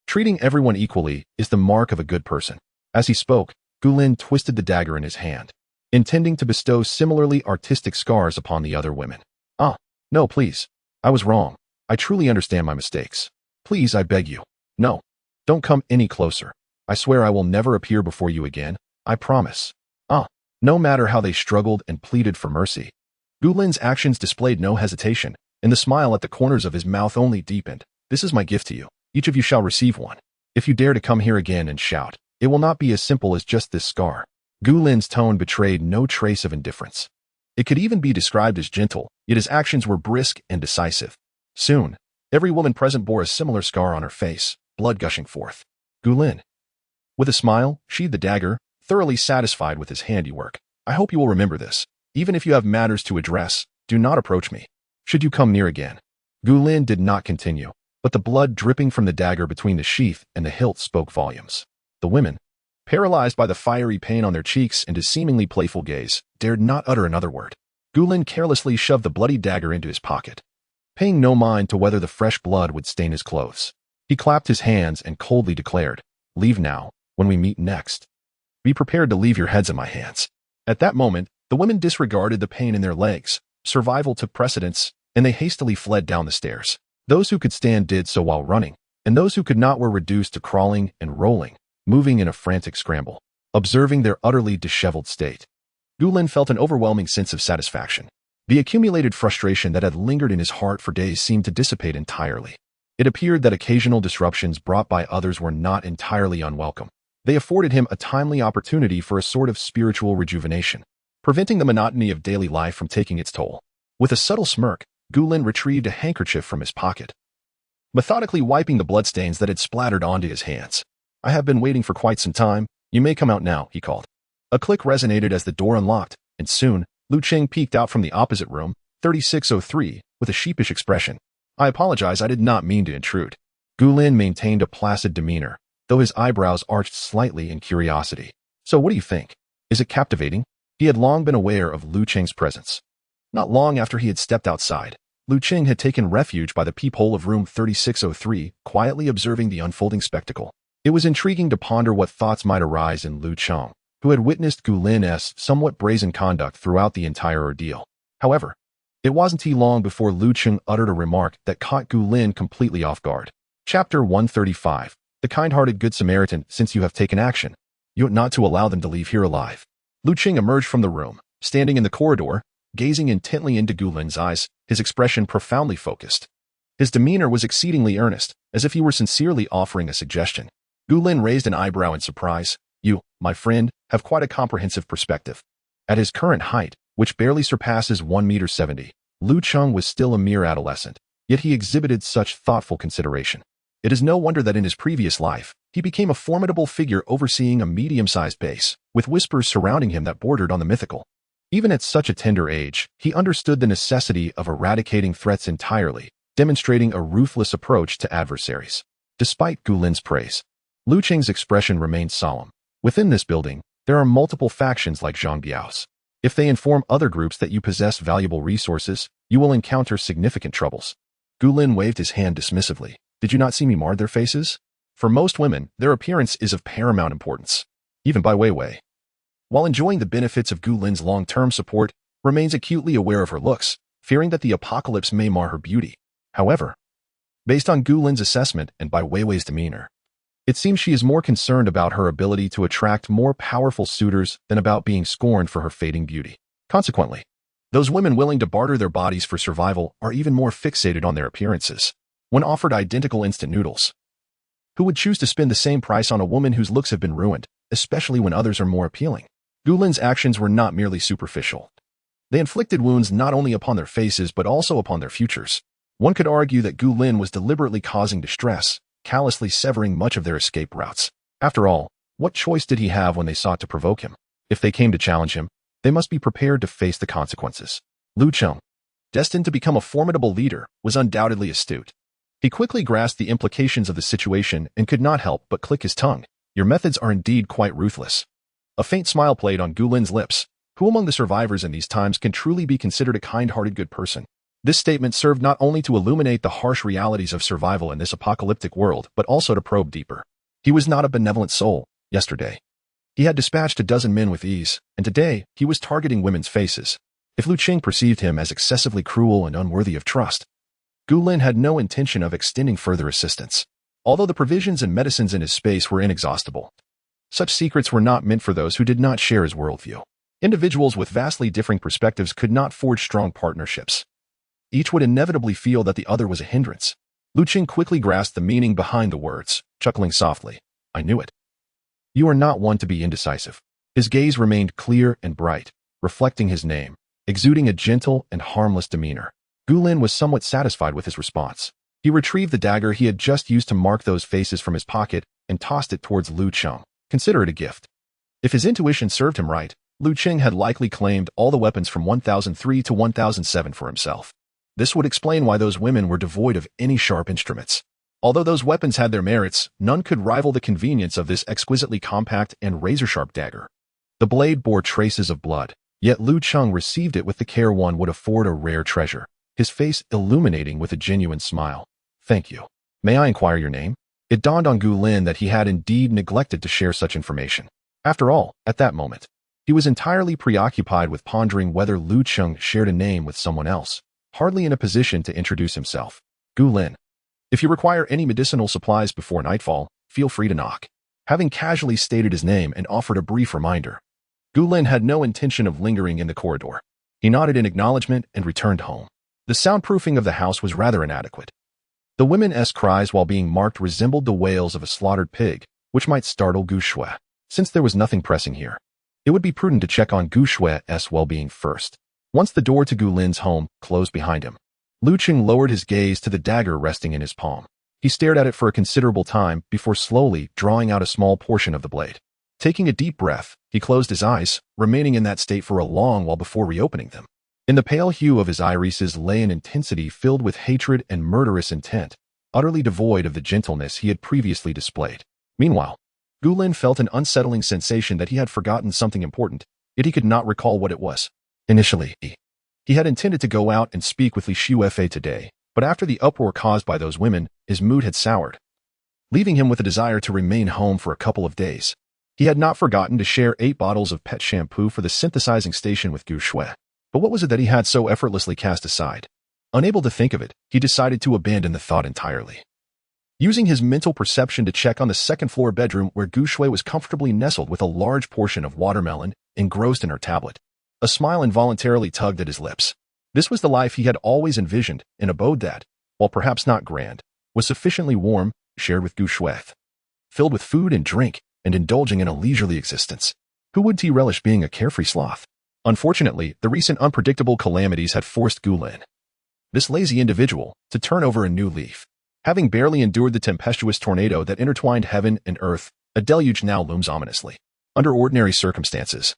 Treating everyone equally is the mark of a good person. As he spoke, Gulin twisted the dagger in his hand, intending to bestow similarly artistic scars upon the other women. Ah, no, please. I was wrong. I truly understand my mistakes. Please, I beg you. No. Don't come any closer. I swear I will never appear before you again. I promise. Ah. No matter how they struggled and pleaded for mercy, Gulin's actions displayed no hesitation, and the smile at the corners of his mouth only deepened. This is my gift to you. Each of you shall receive one. If you dare to come here again and shout, it will not be as simple as just this scar. Gulin's tone betrayed no trace of indifference. It could even be described as gentle, yet his actions were brisk and decisive. Soon, every woman present bore a similar scar on her face, blood gushing forth. Gulin, with a smile, sheathed the dagger, thoroughly satisfied with his handiwork. I hope you will remember this. Even if you have matters to address, do not approach me. Should you come near again. Gulin did not continue, but the blood dripping from the dagger between the sheath and the hilt spoke volumes. The women, paralyzed by the fiery pain on their cheeks and his seemingly playful gaze, dared not utter another word. Gulin carelessly shoved the bloody dagger into his pocket, paying no mind to whether the fresh blood would stain his clothes. He clapped his hands and coldly declared, "Leave now, when we meet next. Be prepared to leave your heads in my hands." At that moment, the women disregarded the pain in their legs. Survival took precedence, and they hastily fled down the stairs. Those who could stand did so while running, and those who could not were reduced to crawling and rolling, moving in a frantic scramble. Observing their utterly disheveled state, Gulin felt an overwhelming sense of satisfaction. The accumulated frustration that had lingered in his heart for days seemed to dissipate entirely. It appeared that occasional disruptions brought by others were not entirely unwelcome. They afforded him a timely opportunity for a sort of spiritual rejuvenation, preventing the monotony of daily life from taking its toll. With a subtle smirk, Gulin retrieved a handkerchief from his pocket, methodically wiping the bloodstains that had splattered onto his hands. "I have been waiting for quite some time. You may come out now," he called. A click resonated as the door unlocked, and soon, Lu Cheng peeked out from the opposite room, 3603, with a sheepish expression. "I apologize, I did not mean to intrude." Gulin maintained a placid demeanor, though his eyebrows arched slightly in curiosity. "So what do you think? Is it captivating?" He had long been aware of Lu Cheng's presence. Not long after he had stepped outside, Lu Cheng had taken refuge by the peephole of room 3603, quietly observing the unfolding spectacle. It was intriguing to ponder what thoughts might arise in Lu Cheng, who had witnessed Gulin's somewhat brazen conduct throughout the entire ordeal. However, it wasn't long before Lu Cheng uttered a remark that caught Gulin completely off guard. Chapter 135. The kind-hearted Good Samaritan. Since you have taken action, you ought not to allow them to leave here alive. Lu Cheng emerged from the room, standing in the corridor, gazing intently into Gulin's eyes, his expression profoundly focused. His demeanor was exceedingly earnest, as if he were sincerely offering a suggestion. Gulin raised an eyebrow in surprise. "You, my friend, have quite a comprehensive perspective." At his current height, which barely surpasses 1.70 meters, Lu Cheng was still a mere adolescent, yet he exhibited such thoughtful consideration. It is no wonder that in his previous life, he became a formidable figure overseeing a medium-sized base, with whispers surrounding him that bordered on the mythical. Even at such a tender age, he understood the necessity of eradicating threats entirely, demonstrating a ruthless approach to adversaries. Despite Gulin's praise, Lu Cheng's expression remained solemn. Within this building, there are multiple factions like Zhang Biao's. If they inform other groups that you possess valuable resources, you will encounter significant troubles. Gulin waved his hand dismissively. "Did you not see me mar their faces?" For most women, their appearance is of paramount importance. Even Bai Weiwei, while enjoying the benefits of Gulin's long-term support, remains acutely aware of her looks, fearing that the apocalypse may mar her beauty. However, based on Gulin's assessment and Bai Weiwei's demeanor, it seems she is more concerned about her ability to attract more powerful suitors than about being scorned for her fading beauty. Consequently, those women willing to barter their bodies for survival are even more fixated on their appearances. When offered identical instant noodles, who would choose to spend the same price on a woman whose looks have been ruined, especially when others are more appealing? Gulin's actions were not merely superficial. They inflicted wounds not only upon their faces but also upon their futures. One could argue that Gulin was deliberately causing distress, callously severing much of their escape routes. After all, what choice did he have when they sought to provoke him? If they came to challenge him, They must be prepared to face the consequences. Lu Cheng, destined to become a formidable leader, was undoubtedly astute. He quickly grasped the implications of the situation and could not help but click his tongue. Your methods are indeed quite ruthless. A faint smile played on Gu Lin's lips. Who among the survivors in these times can truly be considered a kind-hearted good person? This statement served not only to illuminate the harsh realities of survival in this apocalyptic world, but also to probe deeper. He was not a benevolent soul. Yesterday, he had dispatched a dozen men with ease, and today he was targeting women's faces. If Lu Qing perceived him as excessively cruel and unworthy of trust, Gu Lin had no intention of extending further assistance. Although the provisions and medicines in his space were inexhaustible, such secrets were not meant for those who did not share his worldview. Individuals with vastly differing perspectives could not forge strong partnerships. Each would inevitably feel that the other was a hindrance. Lu Qing quickly grasped the meaning behind the words, chuckling softly. I knew it. You are not one to be indecisive. His gaze remained clear and bright, reflecting his name, exuding a gentle and harmless demeanor. Gu Lin was somewhat satisfied with his response. He retrieved the dagger he had just used to mark those faces from his pocket and tossed it towards Lu Cheng. Consider it a gift. If his intuition served him right, Lu Qing had likely claimed all the weapons from 1003 to 1007 for himself. This would explain why those women were devoid of any sharp instruments. Although those weapons had their merits, none could rival the convenience of this exquisitely compact and razor-sharp dagger. The blade bore traces of blood, yet Lu Cheng received it with the care one would afford a rare treasure, his face illuminating with a genuine smile. Thank you. May I inquire your name? It dawned on Gu Lin that he had indeed neglected to share such information. After all, at that moment, he was entirely preoccupied with pondering whether Lu Cheng shared a name with someone else, hardly in a position to introduce himself. Gu Lin. If you require any medicinal supplies before nightfall, feel free to knock. Having casually stated his name and offered a brief reminder, Gu Lin had no intention of lingering in the corridor. He nodded in acknowledgement and returned home. The soundproofing of the house was rather inadequate. The women's cries while being marked resembled the wails of a slaughtered pig, which might startle Gu Shui. Since there was nothing pressing here, it would be prudent to check on Gu Shui's well-being first. Once the door to Gu Lin's home closed behind him, Lu Qing lowered his gaze to the dagger resting in his palm. He stared at it for a considerable time before slowly drawing out a small portion of the blade. Taking a deep breath, he closed his eyes, remaining in that state for a long while before reopening them. In the pale hue of his irises lay an intensity filled with hatred and murderous intent, utterly devoid of the gentleness he had previously displayed. Meanwhile, Gu Lin felt an unsettling sensation that he had forgotten something important, yet he could not recall what it was. Initially, he had intended to go out and speak with Li Xuefei today, but after the uproar caused by those women, his mood had soured, leaving him with a desire to remain home for a couple of days. He had not forgotten to share 8 bottles of pet shampoo for the synthesizing station with Gu Shui. But what was it that he had so effortlessly cast aside? Unable to think of it, he decided to abandon the thought entirely. Using his mental perception to check on the second-floor bedroom where Gu Shui was comfortably nestled with a large portion of watermelon engrossed in her tablet, a smile involuntarily tugged at his lips. This was the life he had always envisioned, an abode that, while perhaps not grand, was sufficiently warm, shared with Gu Shui, filled with food and drink, and indulging in a leisurely existence. Who would he relish being a carefree sloth? Unfortunately, the recent unpredictable calamities had forced Gu Lin, this lazy individual, to turn over a new leaf. Having barely endured the tempestuous tornado that intertwined heaven and earth, a deluge now looms ominously. Under ordinary circumstances,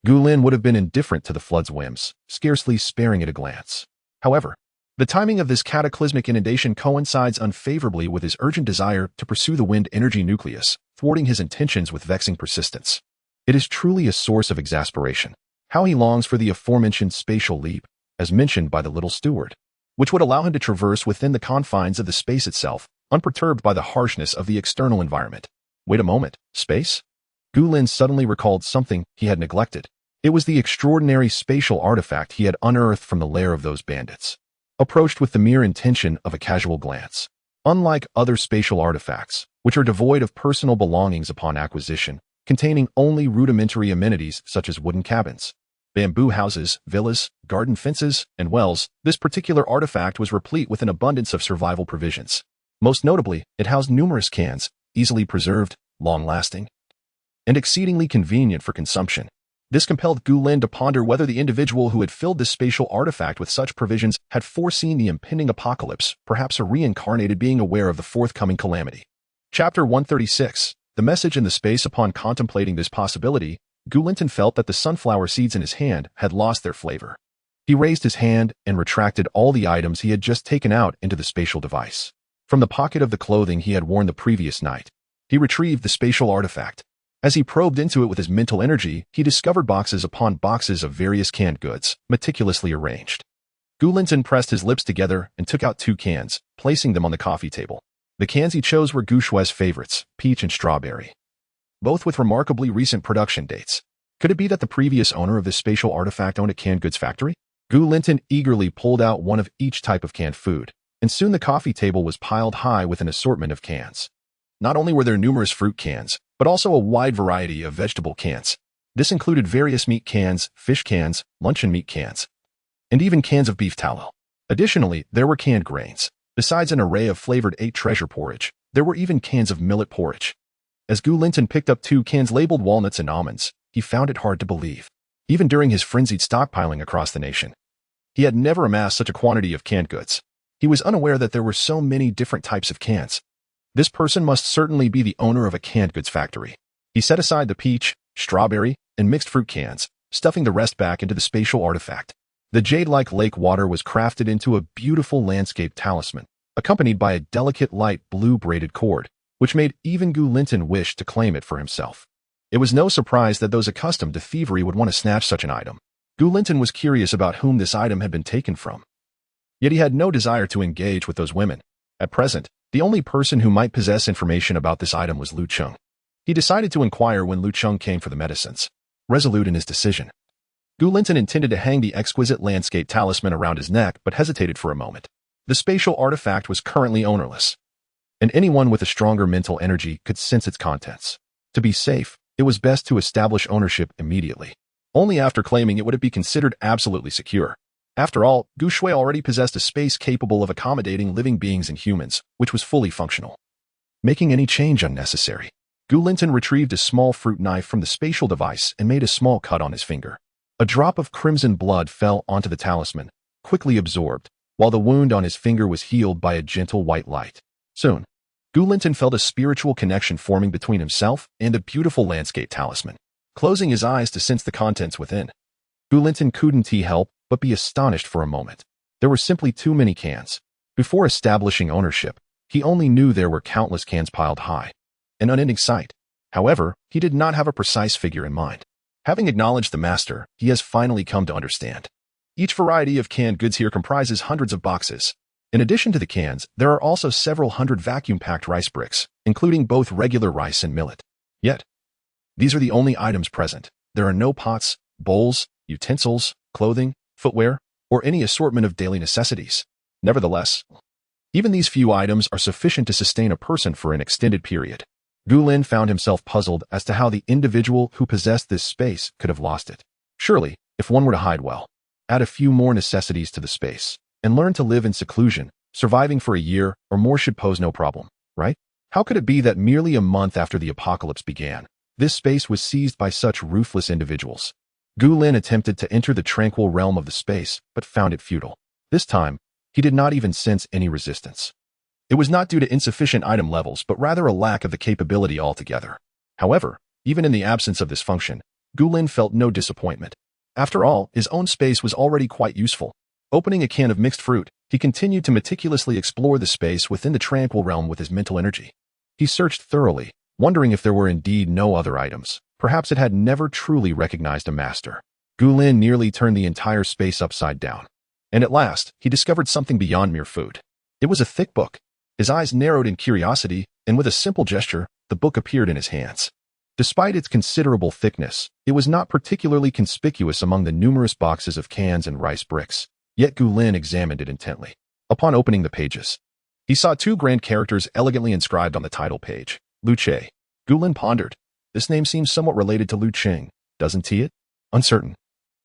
Gu Lin would have been indifferent to the flood's whims, scarcely sparing it a glance. However, the timing of this cataclysmic inundation coincides unfavorably with his urgent desire to pursue the wind energy nucleus, thwarting his intentions with vexing persistence. It is truly a source of exasperation. How he longs for the aforementioned spatial leap, as mentioned by the little steward, which would allow him to traverse within the confines of the space itself, unperturbed by the harshness of the external environment. Wait a moment, space? Gu Lin suddenly recalled something he had neglected. It was the extraordinary spatial artifact he had unearthed from the lair of those bandits, approached with the mere intention of a casual glance. Unlike other spatial artifacts, which are devoid of personal belongings upon acquisition, containing only rudimentary amenities such as wooden cabins, bamboo houses, villas, garden fences, and wells, this particular artifact was replete with an abundance of survival provisions. Most notably, it housed numerous cans, easily preserved, long-lasting, and exceedingly convenient for consumption. This compelled Gu Lin to ponder whether the individual who had filled this spatial artifact with such provisions had foreseen the impending apocalypse, perhaps a reincarnated being aware of the forthcoming calamity. Chapter 136. The message in the space. Upon contemplating this possibility, Gu Linton felt that the sunflower seeds in his hand had lost their flavor. He raised his hand and retracted all the items he had just taken out into the spatial device. From the pocket of the clothing he had worn the previous night, he retrieved the spatial artifact. As he probed into it with his mental energy, he discovered boxes upon boxes of various canned goods, meticulously arranged. Gu Linton pressed his lips together and took out 2 cans, placing them on the coffee table. The cans he chose were Gu Shui's favorites, peach and strawberry, both with remarkably recent production dates. Could it be that the previous owner of this spatial artifact owned a canned goods factory? Gu Linton eagerly pulled out one of each type of canned food, and soon the coffee table was piled high with an assortment of cans. Not only were there numerous fruit cans, but also a wide variety of vegetable cans. This included various meat cans, fish cans, luncheon meat cans, and even cans of beef tallow. Additionally, there were canned grains. Besides an array of flavored 8 treasure porridge, there were even cans of millet porridge. As Gu Linton picked up 2 cans labeled walnuts and almonds, he found it hard to believe. Even during his frenzied stockpiling across the nation, he had never amassed such a quantity of canned goods. He was unaware that there were so many different types of cans. This person must certainly be the owner of a canned goods factory. He set aside the peach, strawberry, and mixed fruit cans, stuffing the rest back into the spatial artifact. The jade-like lake water was crafted into a beautiful landscape talisman, accompanied by a delicate light blue braided cord, which made even Gu Linton wish to claim it for himself. It was no surprise that those accustomed to thievery would want to snatch such an item. Gu Linton was curious about whom this item had been taken from. Yet he had no desire to engage with those women. At present, the only person who might possess information about this item was Lu Cheng. He decided to inquire when Lu Cheng came for the medicines. Resolute in his decision, Gu Linton intended to hang the exquisite landscape talisman around his neck but hesitated for a moment. The spatial artifact was currently ownerless, and anyone with a stronger mental energy could sense its contents. To be safe, it was best to establish ownership immediately. Only after claiming it would it be considered absolutely secure. After all, Gu Shui already possessed a space capable of accommodating living beings and humans, which was fully functional, making any change unnecessary. Gu Linton retrieved a small fruit knife from the spatial device and made a small cut on his finger. A drop of crimson blood fell onto the talisman, quickly absorbed, while the wound on his finger was healed by a gentle white light. Soon, Gu Linton felt a spiritual connection forming between himself and the beautiful landscape talisman. Closing his eyes to sense the contents within, Gu Linton couldn't help but be astonished for a moment. There were simply too many cans. Before establishing ownership, he only knew there were countless cans piled high. An unending sight. However, he did not have a precise figure in mind. Having acknowledged the master, he has finally come to understand. Each variety of canned goods here comprises hundreds of boxes. In addition to the cans, there are also several hundred vacuum-packed rice bricks, including both regular rice and millet. Yet, these are the only items present. There are no pots, bowls, utensils, clothing, footwear, or any assortment of daily necessities. Nevertheless, even these few items are sufficient to sustain a person for an extended period. Gu Lin found himself puzzled as to how the individual who possessed this space could have lost it. Surely, if one were to hide well, add a few more necessities to the space, and learn to live in seclusion, surviving for a year or more should pose no problem, right? How could it be that merely a month after the apocalypse began, this space was seized by such ruthless individuals? Gu Lin attempted to enter the tranquil realm of the space, but found it futile. This time, he did not even sense any resistance. It was not due to insufficient item levels, but rather a lack of the capability altogether. However, even in the absence of this function, Gu Lin felt no disappointment. After all, his own space was already quite useful. Opening a can of mixed fruit, he continued to meticulously explore the space within the tranquil realm with his mental energy. He searched thoroughly, wondering if there were indeed no other items. Perhaps it had never truly recognized a master. Gu Lin nearly turned the entire space upside down. And at last, he discovered something beyond mere food. It was a thick book. His eyes narrowed in curiosity, and with a simple gesture, the book appeared in his hands. Despite its considerable thickness, it was not particularly conspicuous among the numerous boxes of cans and rice bricks. Yet Gu Lin examined it intently. Upon opening the pages, he saw 2 grand characters elegantly inscribed on the title page. Lu Che. Gu Lin pondered. This name seems somewhat related to Lu Cheng, doesn't it? Uncertain,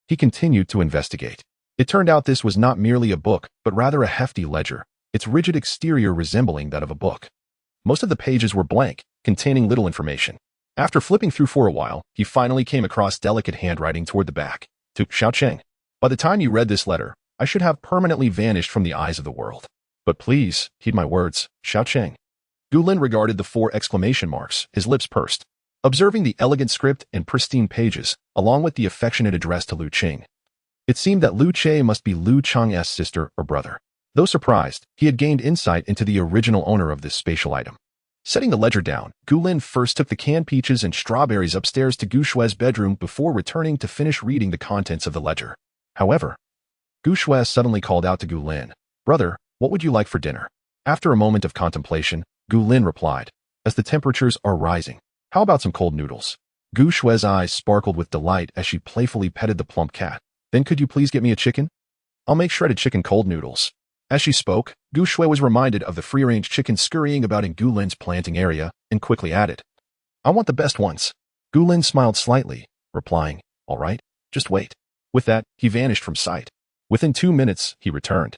he continued to investigate. It turned out this was not merely a book, but rather a hefty ledger, its rigid exterior resembling that of a book. Most of the pages were blank, containing little information. After flipping through for a while, he finally came across delicate handwriting toward the back. To Xiao Cheng. By the time you read this letter, I should have permanently vanished from the eyes of the world. But please, heed my words, Xiao Cheng. Gu Lin regarded the 4 exclamation marks, his lips pursed. observing the elegant script and pristine pages, along with the affectionate address to Lu Qing. It seemed that Lu Che must be Lu Chang's sister or brother. Though surprised, he had gained insight into the original owner of this spatial item. Setting the ledger down, Gu Lin first took the canned peaches and strawberries upstairs to Gu Shue's bedroom before returning to finish reading the contents of the ledger. However, Gu Shue suddenly called out to Gu Lin, "Brother, what would you like for dinner?" After a moment of contemplation, Gu Lin replied, "As the temperatures are rising, how about some cold noodles?" Gu Shue's eyes sparkled with delight as she playfully petted the plump cat. "Then could you please get me a chicken? I'll make shredded chicken cold noodles." As she spoke, Gu Shue was reminded of the free-range chicken scurrying about in Gu Lin's planting area and quickly added, "I want the best ones." Gu Lin smiled slightly, replying, "All right, just wait." With that, he vanished from sight. Within 2 minutes, he returned,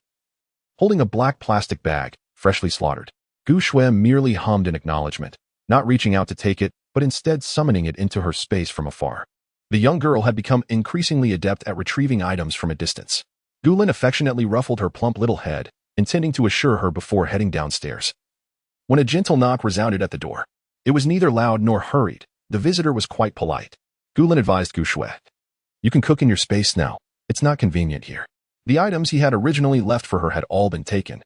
holding a black plastic bag, freshly slaughtered. Gu Shue merely hummed in acknowledgement, not reaching out to take it, but instead summoning it into her space from afar. The young girl had become increasingly adept at retrieving items from a distance. Gu Lin affectionately ruffled her plump little head, intending to assure her before heading downstairs. When a gentle knock resounded at the door, it was neither loud nor hurried. The visitor was quite polite. Gu Lin advised Gu Shue, "You can cook in your space now. It's not convenient here." The items he had originally left for her had all been taken,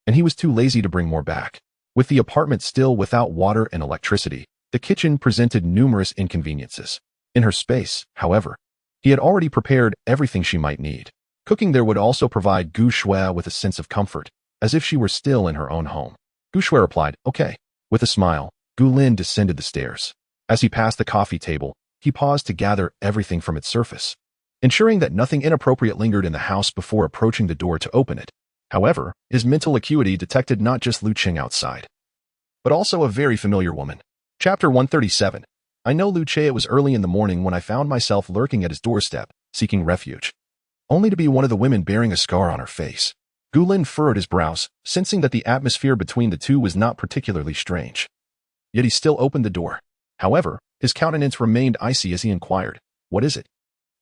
and he was too lazy to bring more back. With the apartment still without water and electricity, the kitchen presented numerous inconveniences. In her space, however, he had already prepared everything she might need. Cooking there would also provide Gu Shue with a sense of comfort, as if she were still in her own home. Gu Shue replied, "Okay." With a smile, Gu Lin descended the stairs. As he passed the coffee table, he paused to gather everything from its surface, ensuring that nothing inappropriate lingered in the house before approaching the door to open it. However, his mental acuity detected not just Lu Qing outside, but also a very familiar woman. Chapter 137. I know Lu Che. It was early in the morning when I found myself lurking at his doorstep, seeking refuge, only to be one of the women bearing a scar on her face. Gu Lin furrowed his brows, sensing that the atmosphere between the two was not particularly strange. Yet he still opened the door. However, his countenance remained icy as he inquired, "What is it?"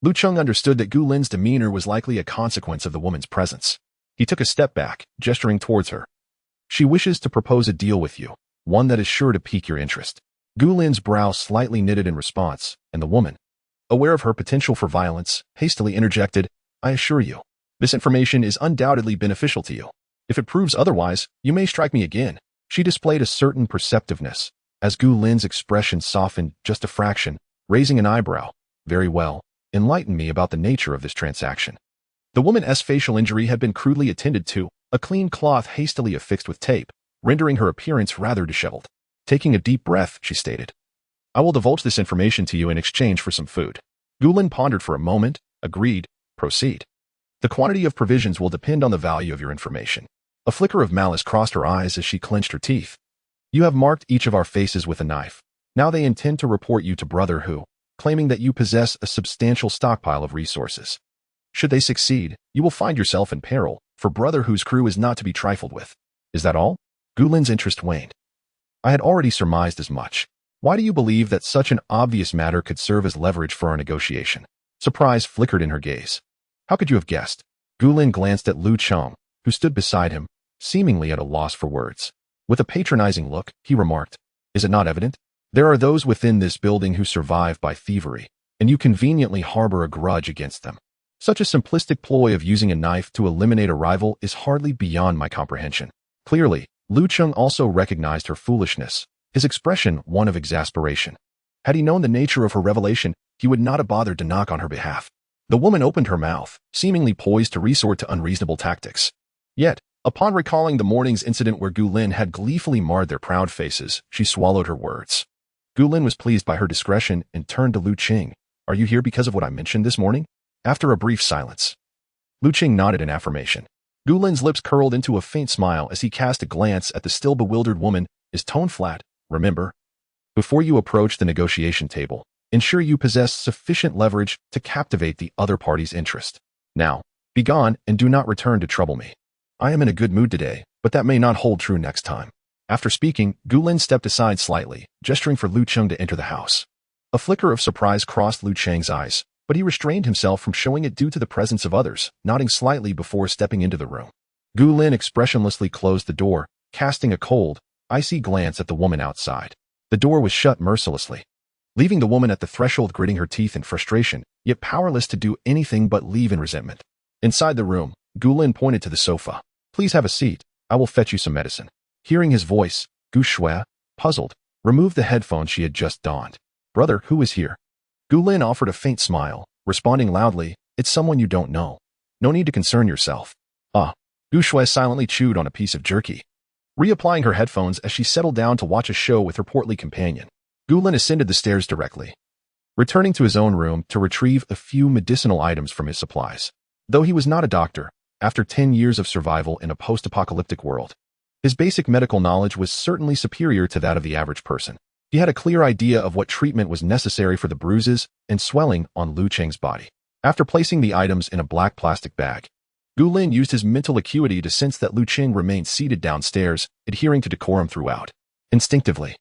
Lu Cheng understood that Gu Lin's demeanor was likely a consequence of the woman's presence. He took a step back, gesturing towards her. "She wishes to propose a deal with you, one that is sure to pique your interest." Gu Lin's brow slightly knitted in response, and the woman, aware of her potential for violence, hastily interjected, "I assure you, this information is undoubtedly beneficial to you. If it proves otherwise, you may strike me again." She displayed a certain perceptiveness, as Gu Lin's expression softened just a fraction, raising an eyebrow. "Very well. Enlighten me about the nature of this transaction." The woman's facial injury had been crudely attended to, a clean cloth hastily affixed with tape, rendering her appearance rather disheveled. Taking a deep breath, she stated, "I will divulge this information to you in exchange for some food." Gu Lin pondered for a moment, agreed, "Proceed. The quantity of provisions will depend on the value of your information." A flicker of malice crossed her eyes as she clenched her teeth. "You have marked each of our faces with a knife. Now they intend to report you to Brother Hu, claiming that you possess a substantial stockpile of resources. Should they succeed, you will find yourself in peril, for Brother Hu's crew is not to be trifled with." "Is that all?" Gu Lin's interest waned. "I had already surmised as much. Why do you believe that such an obvious matter could serve as leverage for our negotiation?" Surprise flickered in her gaze. "How could you have guessed?" Gu Lin glanced at Lu Cheng, who stood beside him, seemingly at a loss for words. With a patronizing look, he remarked, "Is it not evident? There are those within this building who survive by thievery, and you conveniently harbor a grudge against them. Such a simplistic ploy of using a knife to eliminate a rival is hardly beyond my comprehension." Clearly, Lu Cheng also recognized her foolishness, his expression one of exasperation. Had he known the nature of her revelation, he would not have bothered to knock on her behalf. The woman opened her mouth, seemingly poised to resort to unreasonable tactics. Yet, upon recalling the morning's incident where Gu Lin had gleefully marred their proud faces, she swallowed her words. Gu Lin was pleased by her discretion and turned to Lu Qing. "Are you here because of what I mentioned this morning?" After a brief silence, Lu Qing nodded in affirmation. Gu Lin's lips curled into a faint smile as he cast a glance at the still bewildered woman, his tone flat. "Remember, before you approach the negotiation table, ensure you possess sufficient leverage to captivate the other party's interest. Now, be gone and do not return to trouble me. I am in a good mood today, but that may not hold true next time." After speaking, Gu Lin stepped aside slightly, gesturing for Lu Cheng to enter the house. A flicker of surprise crossed Lu Cheng's eyes, but he restrained himself from showing it due to the presence of others, nodding slightly before stepping into the room. Gu Lin expressionlessly closed the door, casting a cold, icy glance at the woman outside. The door was shut mercilessly. leaving the woman at the threshold gritting her teeth in frustration, yet powerless to do anything but leave in resentment. Inside the room, Gulin pointed to the sofa. "Please have a seat. I will fetch you some medicine." Hearing his voice, Gu Shui, puzzled, removed the headphones she had just donned. "Brother, who is here?" Gulin offered a faint smile, responding loudly, "It's someone you don't know. No need to concern yourself." Gu Shui silently chewed on a piece of jerky, reapplying her headphones as she settled down to watch a show with her portly companion. Gulin ascended the stairs directly, returning to his own room to retrieve a few medicinal items from his supplies. Though he was not a doctor, after 10 years of survival in a post-apocalyptic world, his basic medical knowledge was certainly superior to that of the average person. He had a clear idea of what treatment was necessary for the bruises and swelling on Lu Cheng's body. After placing the items in a black plastic bag, Gulin used his mental acuity to sense that Lu Cheng remained seated downstairs, adhering to decorum throughout. Instinctively,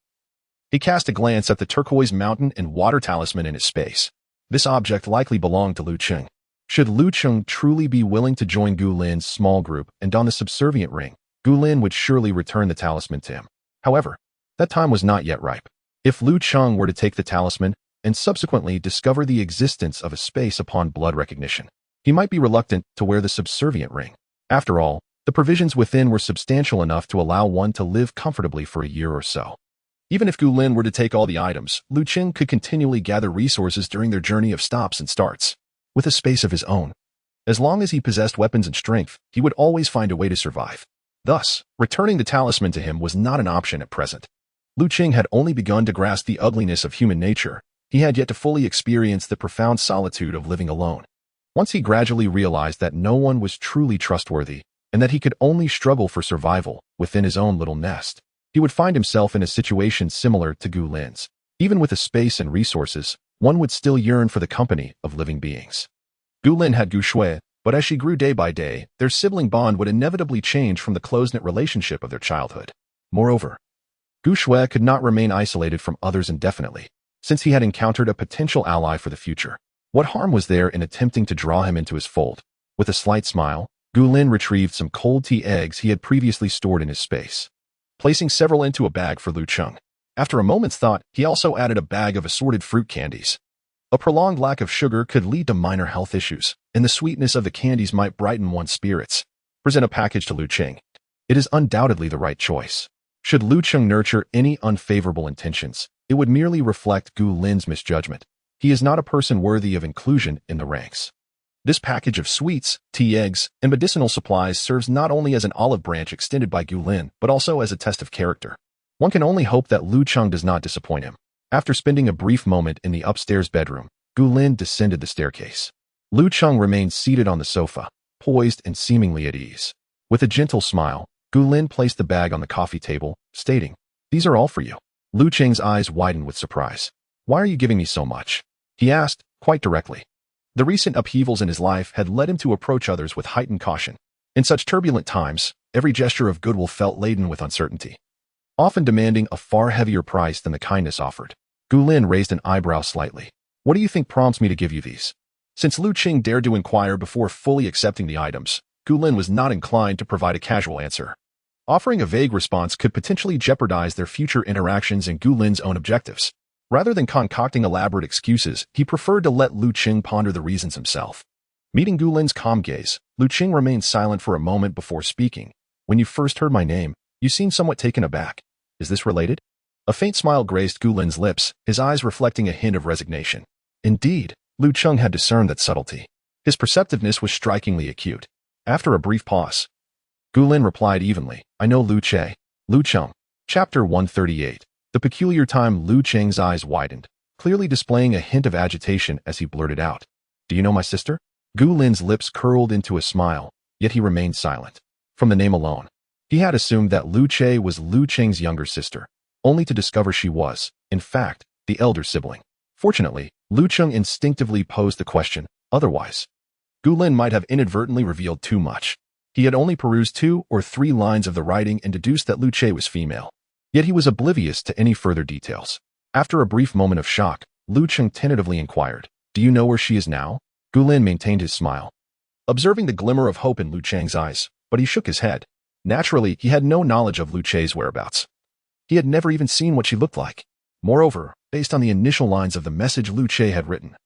he cast a glance at the turquoise mountain and water talisman in his space. This object likely belonged to Lu Cheng. Should Lu Cheng truly be willing to join Gulin's small group and don the subservient ring, Gulin would surely return the talisman to him. However, that time was not yet ripe. If Lu Cheng were to take the talisman and subsequently discover the existence of a space upon blood recognition, he might be reluctant to wear the subservient ring. After all, the provisions within were substantial enough to allow one to live comfortably for a year or so. Even if Gulin were to take all the items, Lu Cheng could continually gather resources during their journey of stops and starts, with a space of his own. As long as he possessed weapons and strength, he would always find a way to survive. Thus, returning the talisman to him was not an option at present. Lu Cheng had only begun to grasp the ugliness of human nature. He had yet to fully experience the profound solitude of living alone. Once he gradually realized that no one was truly trustworthy and that he could only struggle for survival within his own little nest, he would find himself in a situation similar to Gulin's. Even with the space and resources, one would still yearn for the company of living beings. Gulin had Gu Shui, but as she grew day by day, their sibling bond would inevitably change from the close-knit relationship of their childhood. Moreover, Gu Shui could not remain isolated from others indefinitely, since he had encountered a potential ally for the future. What harm was there in attempting to draw him into his fold? With a slight smile, Gulin retrieved some cold tea eggs he had previously stored in his space, placing several into a bag for Lu Cheng. After a moment's thought, he also added a bag of assorted fruit candies. A prolonged lack of sugar could lead to minor health issues, and the sweetness of the candies might brighten one's spirits. Present a package to Lu Cheng. It is undoubtedly the right choice. Should Lu Cheng nurture any unfavorable intentions, it would merely reflect Gulin's misjudgment. He is not a person worthy of inclusion in the ranks. This package of sweets, tea eggs, and medicinal supplies serves not only as an olive branch extended by Gulin, but also as a test of character. One can only hope that Lu Cheng does not disappoint him. After spending a brief moment in the upstairs bedroom, Gulin descended the staircase. Lu Cheng remained seated on the sofa, poised and seemingly at ease. With a gentle smile, Gulin placed the bag on the coffee table, stating, "These are all for you." Lu Cheng's eyes widened with surprise. "Why are you giving me so much?" he asked, quite directly. The recent upheavals in his life had led him to approach others with heightened caution. In such turbulent times, every gesture of goodwill felt laden with uncertainty, often demanding a far heavier price than the kindness offered. Gulin raised an eyebrow slightly. "What do you think prompts me to give you these?" Since Lu Cheng dared to inquire before fully accepting the items, Gulin was not inclined to provide a casual answer. Offering a vague response could potentially jeopardize their future interactions and Gulin's own objectives. Rather than concocting elaborate excuses, he preferred to let Lu Cheng ponder the reasons himself. Meeting Gulin's calm gaze, Lu Cheng remained silent for a moment before speaking. "When you first heard my name, you seemed somewhat taken aback. Is this related?" A faint smile graced Gulin's lips, his eyes reflecting a hint of resignation. Indeed, Lu Cheng had discerned that subtlety. His perceptiveness was strikingly acute. After a brief pause, Gulin replied evenly, "I know Lu Cheng." Chapter 138. The peculiar time Lu Cheng's eyes widened, clearly displaying a hint of agitation as he blurted out, "Do you know my sister?" Gulin's lips curled into a smile, yet he remained silent. From the name alone, he had assumed that Lu Che was Lu Cheng's younger sister, only to discover she was, in fact, the elder sibling. Fortunately, Lu Cheng instinctively posed the question, otherwise, Gulin might have inadvertently revealed too much. He had only perused 2 or 3 lines of the writing and deduced that Lu Che was female. Yet he was oblivious to any further details. After a brief moment of shock, Lu Cheng tentatively inquired, "Do you know where she is now?" Gulin maintained his smile, observing the glimmer of hope in Lu Cheng's eyes, but he shook his head. Naturally, he had no knowledge of Lu Che's whereabouts. He had never even seen what she looked like. Moreover, based on the initial lines of the message Lu Che had written.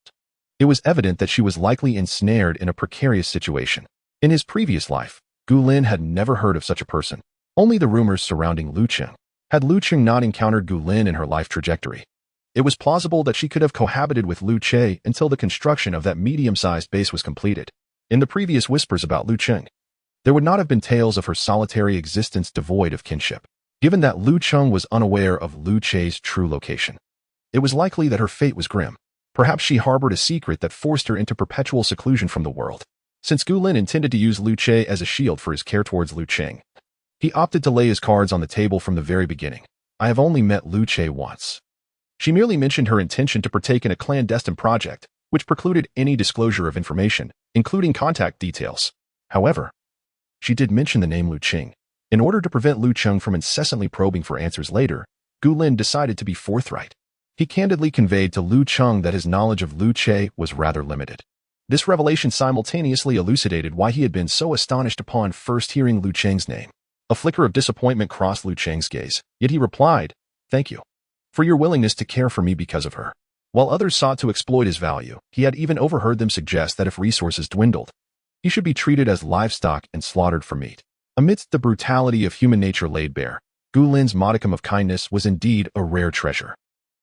It was evident that she was likely ensnared in a precarious situation. In his previous life, Gu Lin had never heard of such a person. Only the rumors surrounding Lu Cheng. Had Lu Cheng not encountered Gu Lin in her life trajectory, it was plausible that she could have cohabited with Lu Che until the construction of that medium-sized base was completed. In the previous whispers about Lu Cheng, there would not have been tales of her solitary existence devoid of kinship. Given that Lu Cheng was unaware of Lu Che's true location, it was likely that her fate was grim. Perhaps she harbored a secret that forced her into perpetual seclusion from the world. Since Gu Lin intended to use Lu Che as a shield for his care towards Lu Cheng, he opted to lay his cards on the table from the very beginning. I have only met Lu Che once. She merely mentioned her intention to partake in a clandestine project, which precluded any disclosure of information, including contact details. However, she did mention the name Lu Cheng. In order to prevent Lu Cheng from incessantly probing for answers later, Gu Lin decided to be forthright. He candidly conveyed to Lu Cheng that his knowledge of Lu Che was rather limited. This revelation simultaneously elucidated why he had been so astonished upon first hearing Lu Cheng's name. A flicker of disappointment crossed Lu Cheng's gaze, yet he replied, "Thank you for your willingness to care for me because of her." While others sought to exploit his value, he had even overheard them suggest that if resources dwindled, he should be treated as livestock and slaughtered for meat. Amidst the brutality of human nature laid bare, Gu Lin's modicum of kindness was indeed a rare treasure.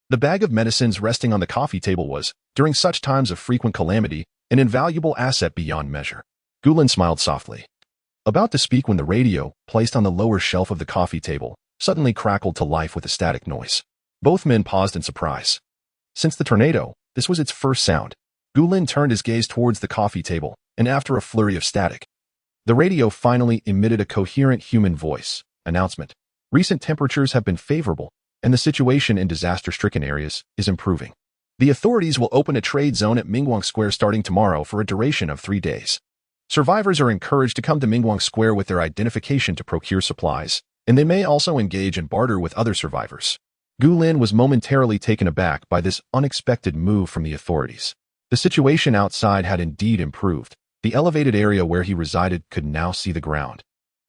The bag of medicines resting on the coffee table was, during such times of frequent calamity, an invaluable asset beyond measure. Gu Lin smiled softly, about to speak when the radio, placed on the lower shelf of the coffee table, suddenly crackled to life with a static noise. Both men paused in surprise. Since the tornado, this was its first sound. Gu Lin turned his gaze towards the coffee table, and after a flurry of static, the radio finally emitted a coherent human voice. Announcement. Recent temperatures have been favorable, and the situation in disaster-stricken areas is improving. The authorities will open a trade zone at Mingguang Square starting tomorrow for a duration of 3 days. Survivors are encouraged to come to Mingguang Square with their identification to procure supplies, and they may also engage in barter with other survivors. Gu Lin was momentarily taken aback by this unexpected move from the authorities. The situation outside had indeed improved. The elevated area where he resided could now see the ground,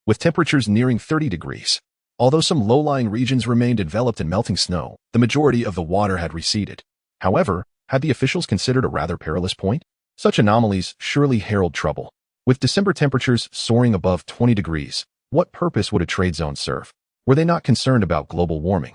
with temperatures nearing 30 degrees. Although some low-lying regions remained enveloped in melting snow, the majority of the water had receded. However, had the officials considered a rather perilous point? Such anomalies surely herald trouble. With December temperatures soaring above 20 degrees, what purpose would a trade zone serve? Were they not concerned about global warming?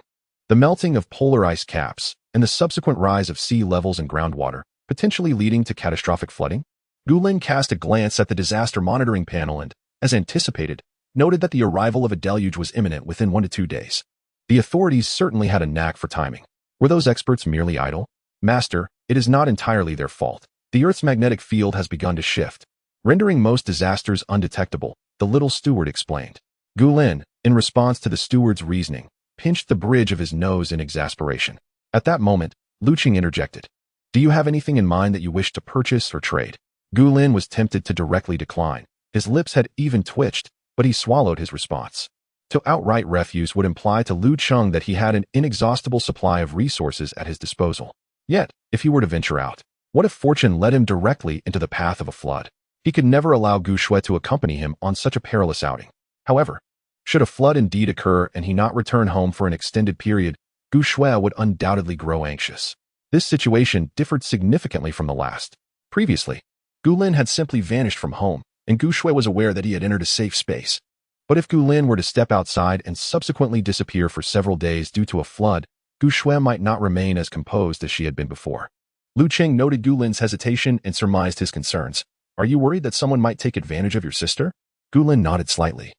The melting of polar ice caps and the subsequent rise of sea levels and groundwater, potentially leading to catastrophic flooding? Gu Lin cast a glance at the disaster monitoring panel and, as anticipated, noted that the arrival of a deluge was imminent within 1 to 2 days. The authorities certainly had a knack for timing. Were those experts merely idle? Master, it is not entirely their fault. The Earth's magnetic field has begun to shift, rendering most disasters undetectable, the little steward explained. Gu Lin, in response to the steward's reasoning, pinched the bridge of his nose in exasperation. At that moment, Lu Cheng interjected. Do you have anything in mind that you wish to purchase or trade? Gu Lin was tempted to directly decline. His lips had even twitched, but he swallowed his response. To outright refuse would imply to Lu Cheng that he had an inexhaustible supply of resources at his disposal. Yet, if he were to venture out, what if fortune led him directly into the path of a flood? He could never allow Gu Shui to accompany him on such a perilous outing. However, should a flood indeed occur and he not return home for an extended period, Gu Shui would undoubtedly grow anxious. This situation differed significantly from the last. Previously, Gu Lin had simply vanished from home, and Gu Shui was aware that he had entered a safe space. But if Gu Lin were to step outside and subsequently disappear for several days due to a flood, Gu Shui might not remain as composed as she had been before. Lu Cheng noted Gu Lin's hesitation and surmised his concerns. Are you worried that someone might take advantage of your sister? Gu Lin nodded slightly.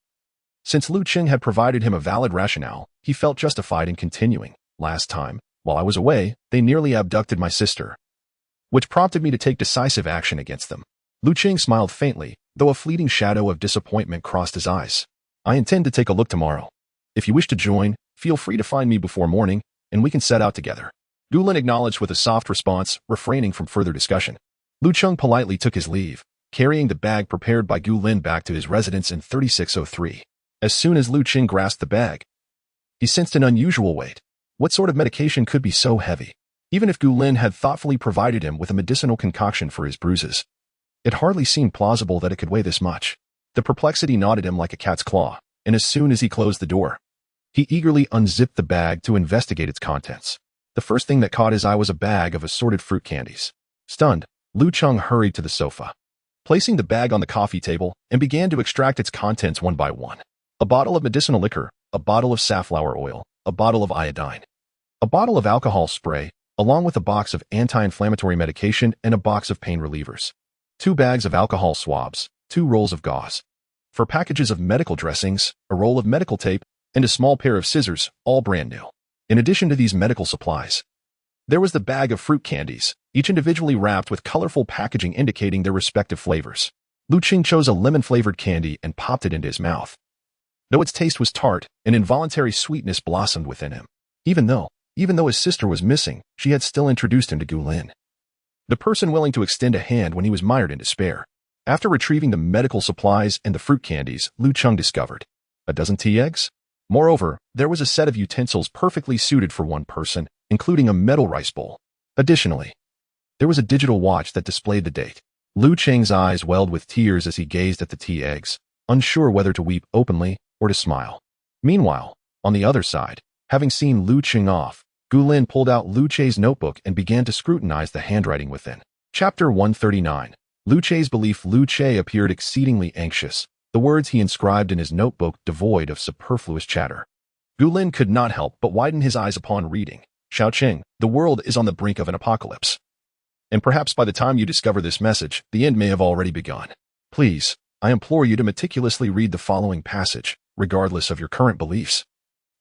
Since Lu Cheng had provided him a valid rationale, he felt justified in continuing. Last time, while I was away, they nearly abducted my sister, which prompted me to take decisive action against them. Lu Cheng smiled faintly, though a fleeting shadow of disappointment crossed his eyes. I intend to take a look tomorrow. If you wish to join, feel free to find me before morning, and we can set out together. Gu Lin acknowledged with a soft response, refraining from further discussion. Lu Cheng politely took his leave, carrying the bag prepared by Gu Lin back to his residence in 3603. As soon as Lu Cheng grasped the bag, he sensed an unusual weight. What sort of medication could be so heavy? Even if Gu Lin had thoughtfully provided him with a medicinal concoction for his bruises, it hardly seemed plausible that it could weigh this much. The perplexity knotted him like a cat's claw, and as soon as he closed the door, he eagerly unzipped the bag to investigate its contents. The first thing that caught his eye was a bag of assorted fruit candies. Stunned, Lu Cheng hurried to the sofa, placing the bag on the coffee table and began to extract its contents one by one. A bottle of medicinal liquor, a bottle of safflower oil, a bottle of iodine, a bottle of alcohol spray, along with a box of anti-inflammatory medication and a box of pain relievers. 2 bags of alcohol swabs, 2 rolls of gauze, 4 packages of medical dressings, a roll of medical tape, and a small pair of scissors, all brand new. In addition to these medical supplies, there was the bag of fruit candies, each individually wrapped with colorful packaging indicating their respective flavors. Lu Cheng chose a lemon-flavored candy and popped it into his mouth. Though its taste was tart, an involuntary sweetness blossomed within him. Even though his sister was missing, she had still introduced him to Gu Lin, the person willing to extend a hand when he was mired in despair. After retrieving the medical supplies and the fruit candies, Lu Cheng discovered a dozen tea eggs. Moreover, there was a set of utensils perfectly suited for one person, including a metal rice bowl. Additionally, there was a digital watch that displayed the date. Lu Cheng's eyes welled with tears as he gazed at the tea eggs, unsure whether to weep openly or to smile. Meanwhile, on the other side, having seen Lu Cheng off, Gu Lin pulled out Lu Che's notebook and began to scrutinize the handwriting within. Chapter 139. Lu Che's belief. Lu Che appeared exceedingly anxious, the words he inscribed in his notebook devoid of superfluous chatter. Gu Lin could not help but widen his eyes upon reading. Xiaoqing, the world is on the brink of an apocalypse. And perhaps by the time you discover this message, the end may have already begun. Please, I implore you to meticulously read the following passage, regardless of your current beliefs.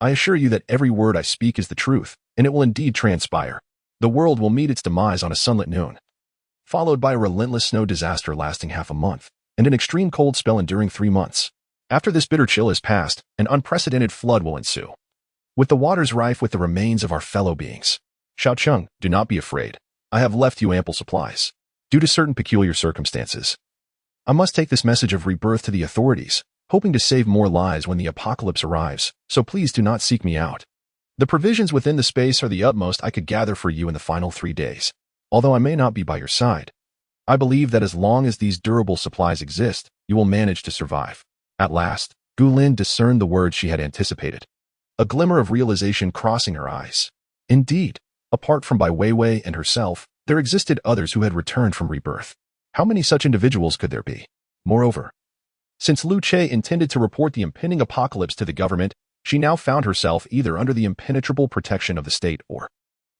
I assure you that every word I speak is the truth, and it will indeed transpire. The world will meet its demise on a sunlit noon, followed by a relentless snow disaster lasting half a month, and an extreme cold spell enduring 3 months. After this bitter chill is past, an unprecedented flood will ensue, with the waters rife with the remains of our fellow beings. Xiaoqing, do not be afraid. I have left you ample supplies. Due to certain peculiar circumstances, I must take this message of rebirth to the authorities, hoping to save more lives when the apocalypse arrives, so please do not seek me out. The provisions within the space are the utmost I could gather for you in the final 3 days. Although I may not be by your side, I believe that as long as these durable supplies exist, you will manage to survive. At last, Gu Lin discerned the words she had anticipated, a glimmer of realization crossing her eyes. Indeed, apart from Bai Weiwei and herself, there existed others who had returned from rebirth. How many such individuals could there be? Moreover, since Lu Che intended to report the impending apocalypse to the government, she now found herself either under the impenetrable protection of the state or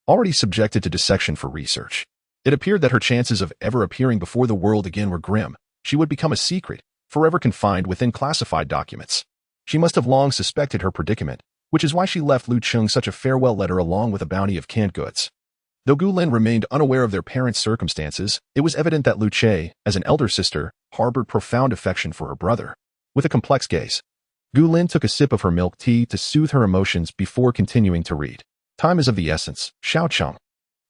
already subjected to dissection for research. It appeared that her chances of ever appearing before the world again were grim. She would become a secret, forever confined within classified documents. She must have long suspected her predicament, which is why she left Lu Cheng such a farewell letter along with a bounty of canned goods. Though Gu Lin remained unaware of their parents' circumstances, it was evident that Lu Che, as an elder sister, harbored profound affection for her brother. With a complex gaze, Gu Lin took a sip of her milk tea to soothe her emotions before continuing to read. Time is of the essence, Xiaoqing.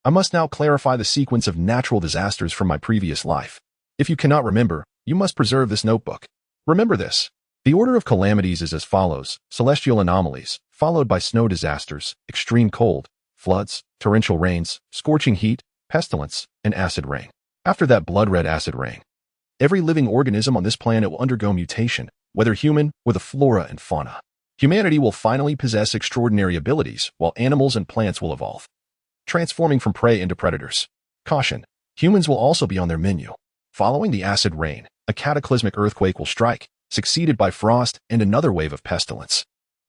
I must now clarify the sequence of natural disasters from my previous life. If you cannot remember, you must preserve this notebook. Remember this. The order of calamities is as follows: celestial anomalies, followed by snow disasters, extreme cold, floods, torrential rains, scorching heat, pestilence, and acid rain. After that blood-red acid rain, every living organism on this planet will undergo mutation, whether human or the flora and fauna. Humanity will finally possess extraordinary abilities, while animals and plants will evolve, transforming from prey into predators. Caution: humans will also be on their menu. Following the acid rain, a cataclysmic earthquake will strike, succeeded by frost and another wave of pestilence.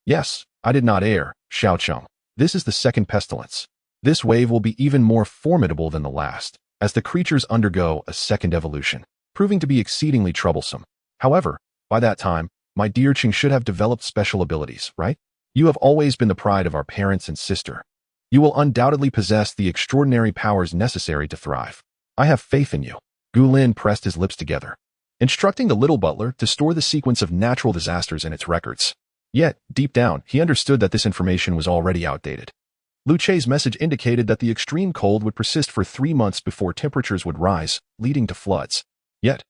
Yes, I did not err, Xiaoqing. This is the second pestilence. This wave will be even more formidable than the last, as the creatures undergo a second evolution, proving to be exceedingly troublesome. However, by that time, my dear Qing should have developed special abilities, right? You have always been the pride of our parents and sister. You will undoubtedly possess the extraordinary powers necessary to thrive. I have faith in you. Gu Lin pressed his lips together, instructing the little butler to store the sequence of natural disasters in its records. Yet, deep down, he understood that this information was already outdated. Lu Che's message indicated that the extreme cold would persist for 3 months before temperatures would rise, leading to floods. Yet,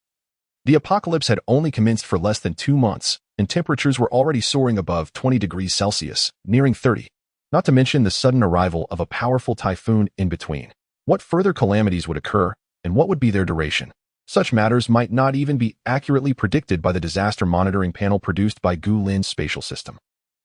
the apocalypse had only commenced for less than 2 months, and temperatures were already soaring above 20 degrees Celsius, nearing 30. Not to mention the sudden arrival of a powerful typhoon in between. What further calamities would occur, and what would be their duration? Such matters might not even be accurately predicted by the disaster monitoring panel produced by Gu Lin's spatial system,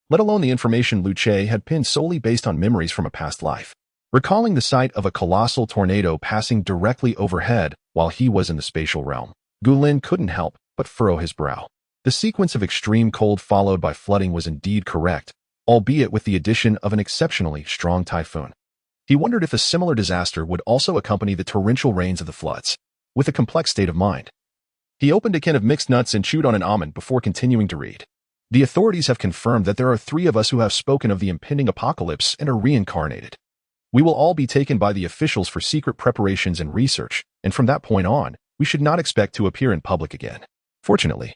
let alone the information Lu Che had pinned solely based on memories from a past life. Recalling the sight of a colossal tornado passing directly overhead while he was in the spatial realm, Gulin couldn't help but furrow his brow. The sequence of extreme cold followed by flooding was indeed correct, albeit with the addition of an exceptionally strong typhoon. He wondered if a similar disaster would also accompany the torrential rains of the floods. With a complex state of mind, he opened a can of mixed nuts and chewed on an almond before continuing to read. The authorities have confirmed that there are 3 of us who have spoken of the impending apocalypse and are reincarnated. We will all be taken by the officials for secret preparations and research, and from that point on, we should not expect to appear in public again. Fortunately,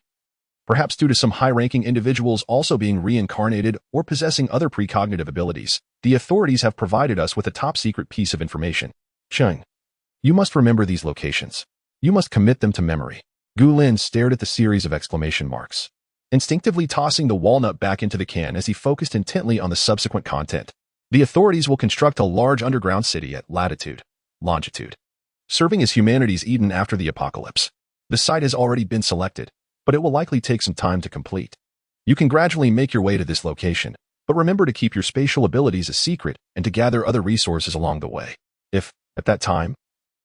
perhaps due to some high-ranking individuals also being reincarnated or possessing other precognitive abilities, the authorities have provided us with a top-secret piece of information. Chung, you must remember these locations. You must commit them to memory. Gulin stared at the series of exclamation marks, instinctively tossing the walnut back into the can as he focused intently on the subsequent content. The authorities will construct a large underground city at latitude, longitude, serving as humanity's Eden after the apocalypse. The site has already been selected, but it will likely take some time to complete. You can gradually make your way to this location, but remember to keep your spatial abilities a secret and to gather other resources along the way. If, at that time,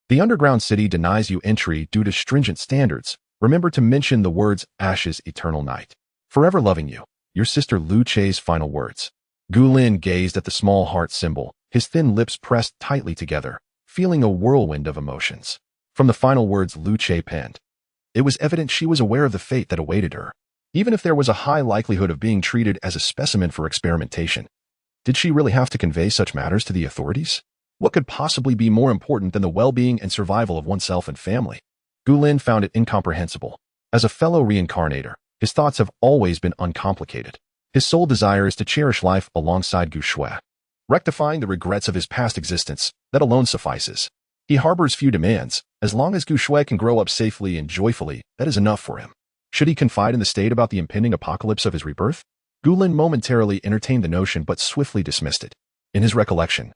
the underground city denies you entry due to stringent standards, remember to mention the words Ashes Eternal Night. Forever loving you, your sister Lu Che's final words. Gulin gazed at the small heart symbol, his thin lips pressed tightly together, feeling a whirlwind of emotions. From the final words Lu Che penned, it was evident she was aware of the fate that awaited her, even if there was a high likelihood of being treated as a specimen for experimentation. Did she really have to convey such matters to the authorities? What could possibly be more important than the well-being and survival of oneself and family? Gulin found it incomprehensible. As a fellow reincarnator, his thoughts have always been uncomplicated. His sole desire is to cherish life alongside Gu Shui. Rectifying the regrets of his past existence, that alone suffices. He harbors few demands. As long as Gu Shui can grow up safely and joyfully, that is enough for him. Should he confide in the state about the impending apocalypse of his rebirth? Gulin momentarily entertained the notion but swiftly dismissed it. In his recollection,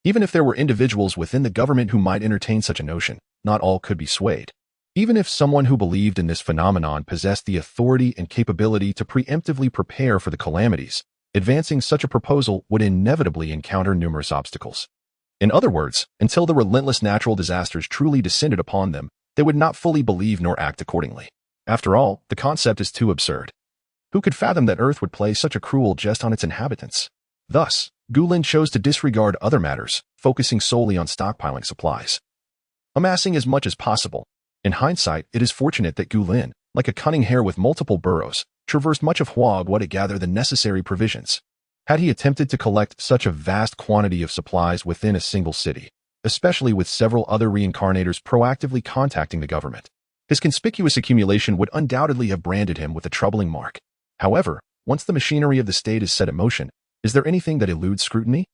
even if there were individuals within the government who might entertain such a notion, not all could be swayed. Even if someone who believed in this phenomenon possessed the authority and capability to preemptively prepare for the calamities, advancing such a proposal would inevitably encounter numerous obstacles. In other words, until the relentless natural disasters truly descended upon them, they would not fully believe nor act accordingly. After all, the concept is too absurd. Who could fathom that Earth would play such a cruel jest on its inhabitants? Thus, Gulin chose to disregard other matters, focusing solely on stockpiling supplies, amassing as much as possible. In hindsight, it is fortunate that Gulin, like a cunning hare with multiple burrows, traversed much of Huagua to gather the necessary provisions. Had he attempted to collect such a vast quantity of supplies within a single city, especially with several other reincarnators proactively contacting the government, his conspicuous accumulation would undoubtedly have branded him with a troubling mark. However, once the machinery of the state is set in motion, is there anything that eludes scrutiny?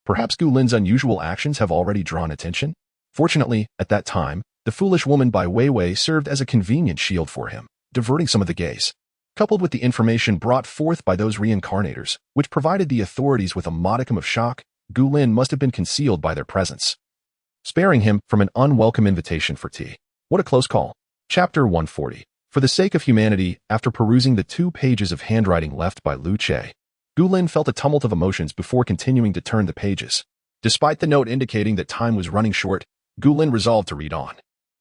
Perhaps Gulin's unusual actions have already drawn attention? Fortunately, at that time, the foolish woman Bai Weiwei served as a convenient shield for him, diverting some of the gaze. Coupled with the information brought forth by those reincarnators, which provided the authorities with a modicum of shock, Gulin must have been concealed by their presence, sparing him from an unwelcome invitation for tea. What a close call. Chapter 140. For the sake of humanity, after perusing the 2 pages of handwriting left by Lu Che, Gulin felt a tumult of emotions before continuing to turn the pages. Despite the note indicating that time was running short, Gulin resolved to read on.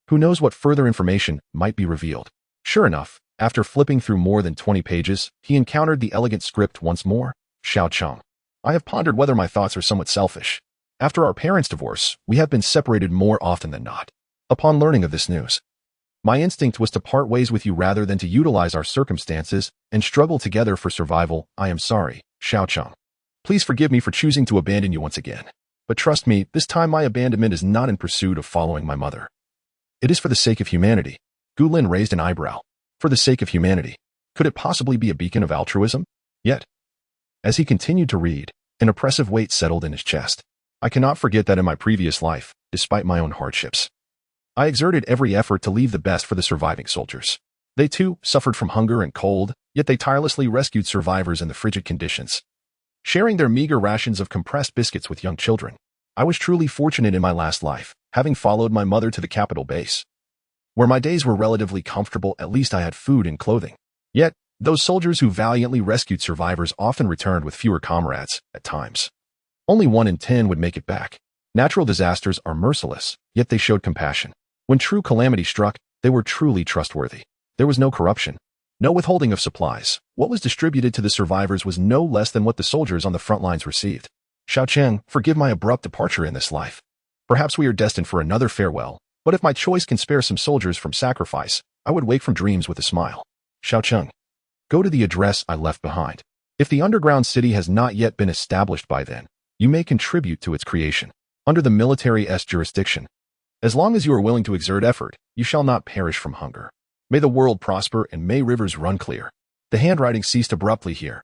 Who knows what further information might be revealed? Sure enough, after flipping through more than 20 pages, he encountered the elegant script once more. Xiao Cheng. I have pondered whether my thoughts are somewhat selfish. After our parents' divorce, we have been separated more often than not. Upon learning of this news, my instinct was to part ways with you rather than to utilize our circumstances and struggle together for survival. I am sorry, Xiao Cheng. Please forgive me for choosing to abandon you once again. But trust me, this time my abandonment is not in pursuit of following my mother. It is for the sake of humanity. Gulin raised an eyebrow. For the sake of humanity. Could it possibly be a beacon of altruism? Yet, as he continued to read, an oppressive weight settled in his chest. I cannot forget that in my previous life, despite my own hardships, I exerted every effort to leave the best for the surviving soldiers. They too suffered from hunger and cold, yet they tirelessly rescued survivors in the frigid conditions, sharing their meager rations of compressed biscuits with young children. I was truly fortunate in my last life, having followed my mother to the capital base. Where my days were relatively comfortable, at least I had food and clothing. Yet, those soldiers who valiantly rescued survivors often returned with fewer comrades, at times. Only 1 in 10 would make it back. Natural disasters are merciless, yet they showed compassion. When true calamity struck, they were truly trustworthy. There was no corruption, no withholding of supplies. What was distributed to the survivors was no less than what the soldiers on the front lines received. Xiaoqiang, forgive my abrupt departure in this life. Perhaps we are destined for another farewell, but if my choice can spare some soldiers from sacrifice, I would wake from dreams with a smile. Xiaoqiang, go to the address I left behind. If the underground city has not yet been established by then, you may contribute to its creation, under the military's jurisdiction. As long as you are willing to exert effort, you shall not perish from hunger. May the world prosper and may rivers run clear. The handwriting ceased abruptly here,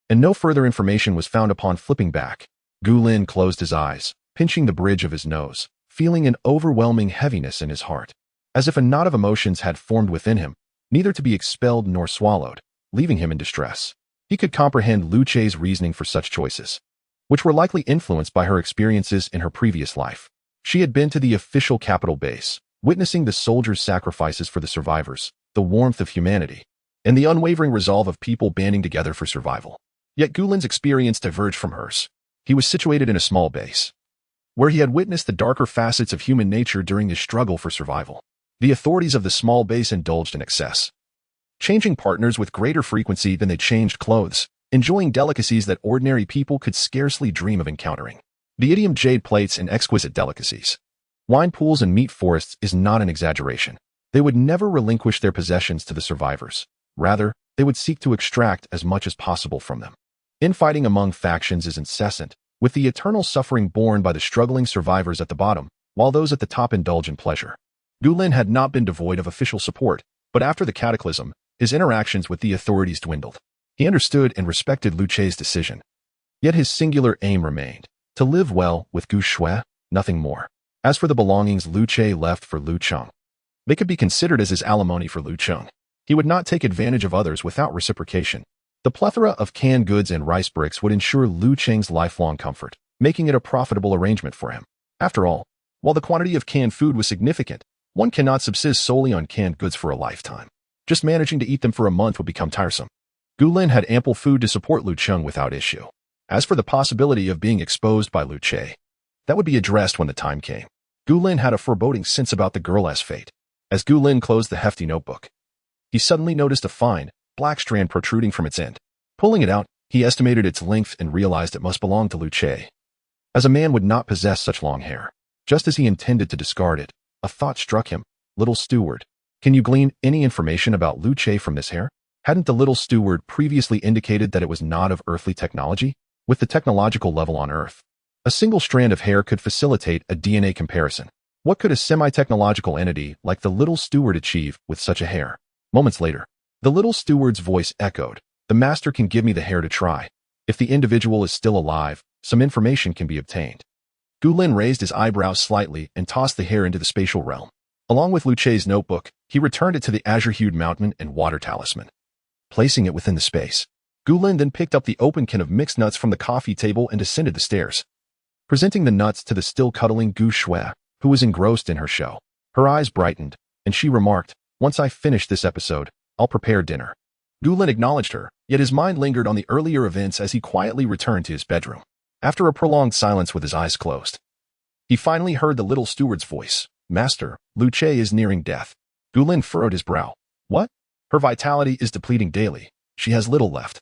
and no further information was found upon flipping back. Gu Lin closed his eyes, pinching the bridge of his nose, feeling an overwhelming heaviness in his heart, as if a knot of emotions had formed within him, neither to be expelled nor swallowed, leaving him in distress. He could comprehend Lu Che's reasoning for such choices, which were likely influenced by her experiences in her previous life. She had been to the official capital base, witnessing the soldiers' sacrifices for the survivors, the warmth of humanity, and the unwavering resolve of people banding together for survival. Yet Gu Lin's experience diverged from hers. He was situated in a small base, where he had witnessed the darker facets of human nature during his struggle for survival. The authorities of the small base indulged in excess, changing partners with greater frequency than they changed clothes, enjoying delicacies that ordinary people could scarcely dream of encountering. The idiom jade plates and exquisite delicacies, wine pools and meat forests is not an exaggeration. They would never relinquish their possessions to the survivors. Rather, they would seek to extract as much as possible from them. Infighting among factions is incessant, with the eternal suffering borne by the struggling survivors at the bottom, while those at the top indulge in pleasure. Gu Lin had not been devoid of official support, but after the cataclysm, his interactions with the authorities dwindled. He understood and respected Lu Che's decision. Yet his singular aim remained, to live well with Gu Shui, nothing more. As for the belongings Lu Che left for Lu Cheng, they could be considered as his alimony for Lu Cheng. He would not take advantage of others without reciprocation. The plethora of canned goods and rice bricks would ensure Lu Cheng's lifelong comfort, making it a profitable arrangement for him. After all, while the quantity of canned food was significant, one cannot subsist solely on canned goods for a lifetime. Just managing to eat them for a month would become tiresome. Gu Lin had ample food to support Lu Cheng without issue. As for the possibility of being exposed by Lu Che, that would be addressed when the time came. Gu Lin had a foreboding sense about the girl's fate. As Gu Lin closed the hefty notebook, he suddenly noticed a fine, black strand protruding from its end. Pulling it out, he estimated its length and realized it must belong to Lu Che, as a man would not possess such long hair. Just as he intended to discard it, a thought struck him. Little steward, can you glean any information about Lu Che from this hair? Hadn't the little steward previously indicated that it was not of earthly technology? With the technological level on Earth, a single strand of hair could facilitate a DNA comparison. What could a semi-technological entity like the little steward achieve with such a hair? Moments later, the little steward's voice echoed. The master can give me the hair to try. If the individual is still alive, some information can be obtained. Gu Lin raised his eyebrows slightly and tossed the hair into the spatial realm. Along with Lu Che's notebook, he returned it to the azure-hued mountain and water talisman, placing it within the space. Gu Lin then picked up the open can of mixed nuts from the coffee table and descended the stairs, presenting the nuts to the still cuddling Gu Shui, who was engrossed in her show. Her eyes brightened, and she remarked, "Once I finish this episode, I'll prepare dinner." Gu Lin acknowledged her, yet his mind lingered on the earlier events as he quietly returned to his bedroom. After a prolonged silence with his eyes closed, he finally heard the little steward's voice. "Master, Lu Che is nearing death." Gu Lin furrowed his brow. "What?" "Her vitality is depleting daily. She has little left,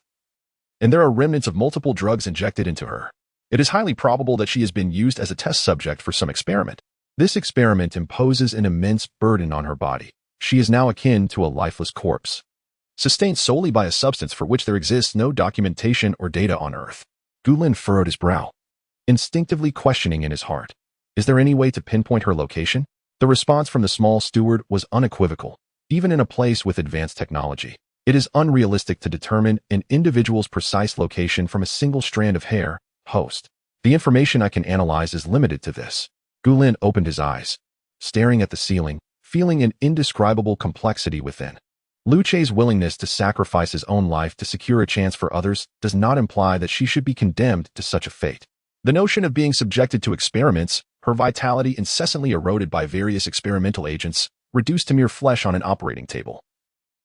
and there are remnants of multiple drugs injected into her. It is highly probable that she has been used as a test subject for some experiment. This experiment imposes an immense burden on her body. She is now akin to a lifeless corpse, sustained solely by a substance for which there exists no documentation or data on Earth." Gu Lin furrowed his brow, instinctively questioning in his heart, "Is there any way to pinpoint her location?" The response from the small steward was unequivocal. Even in a place with advanced technology, it is unrealistic to determine an individual's precise location from a single strand of hair. Host, the information I can analyze is limited to this. Gu Lin opened his eyes, staring at the ceiling, feeling an indescribable complexity within. Lu Che's willingness to sacrifice his own life to secure a chance for others does not imply that she should be condemned to such a fate. The notion of being subjected to experiments, her vitality incessantly eroded by various experimental agents, reduced to mere flesh on an operating table,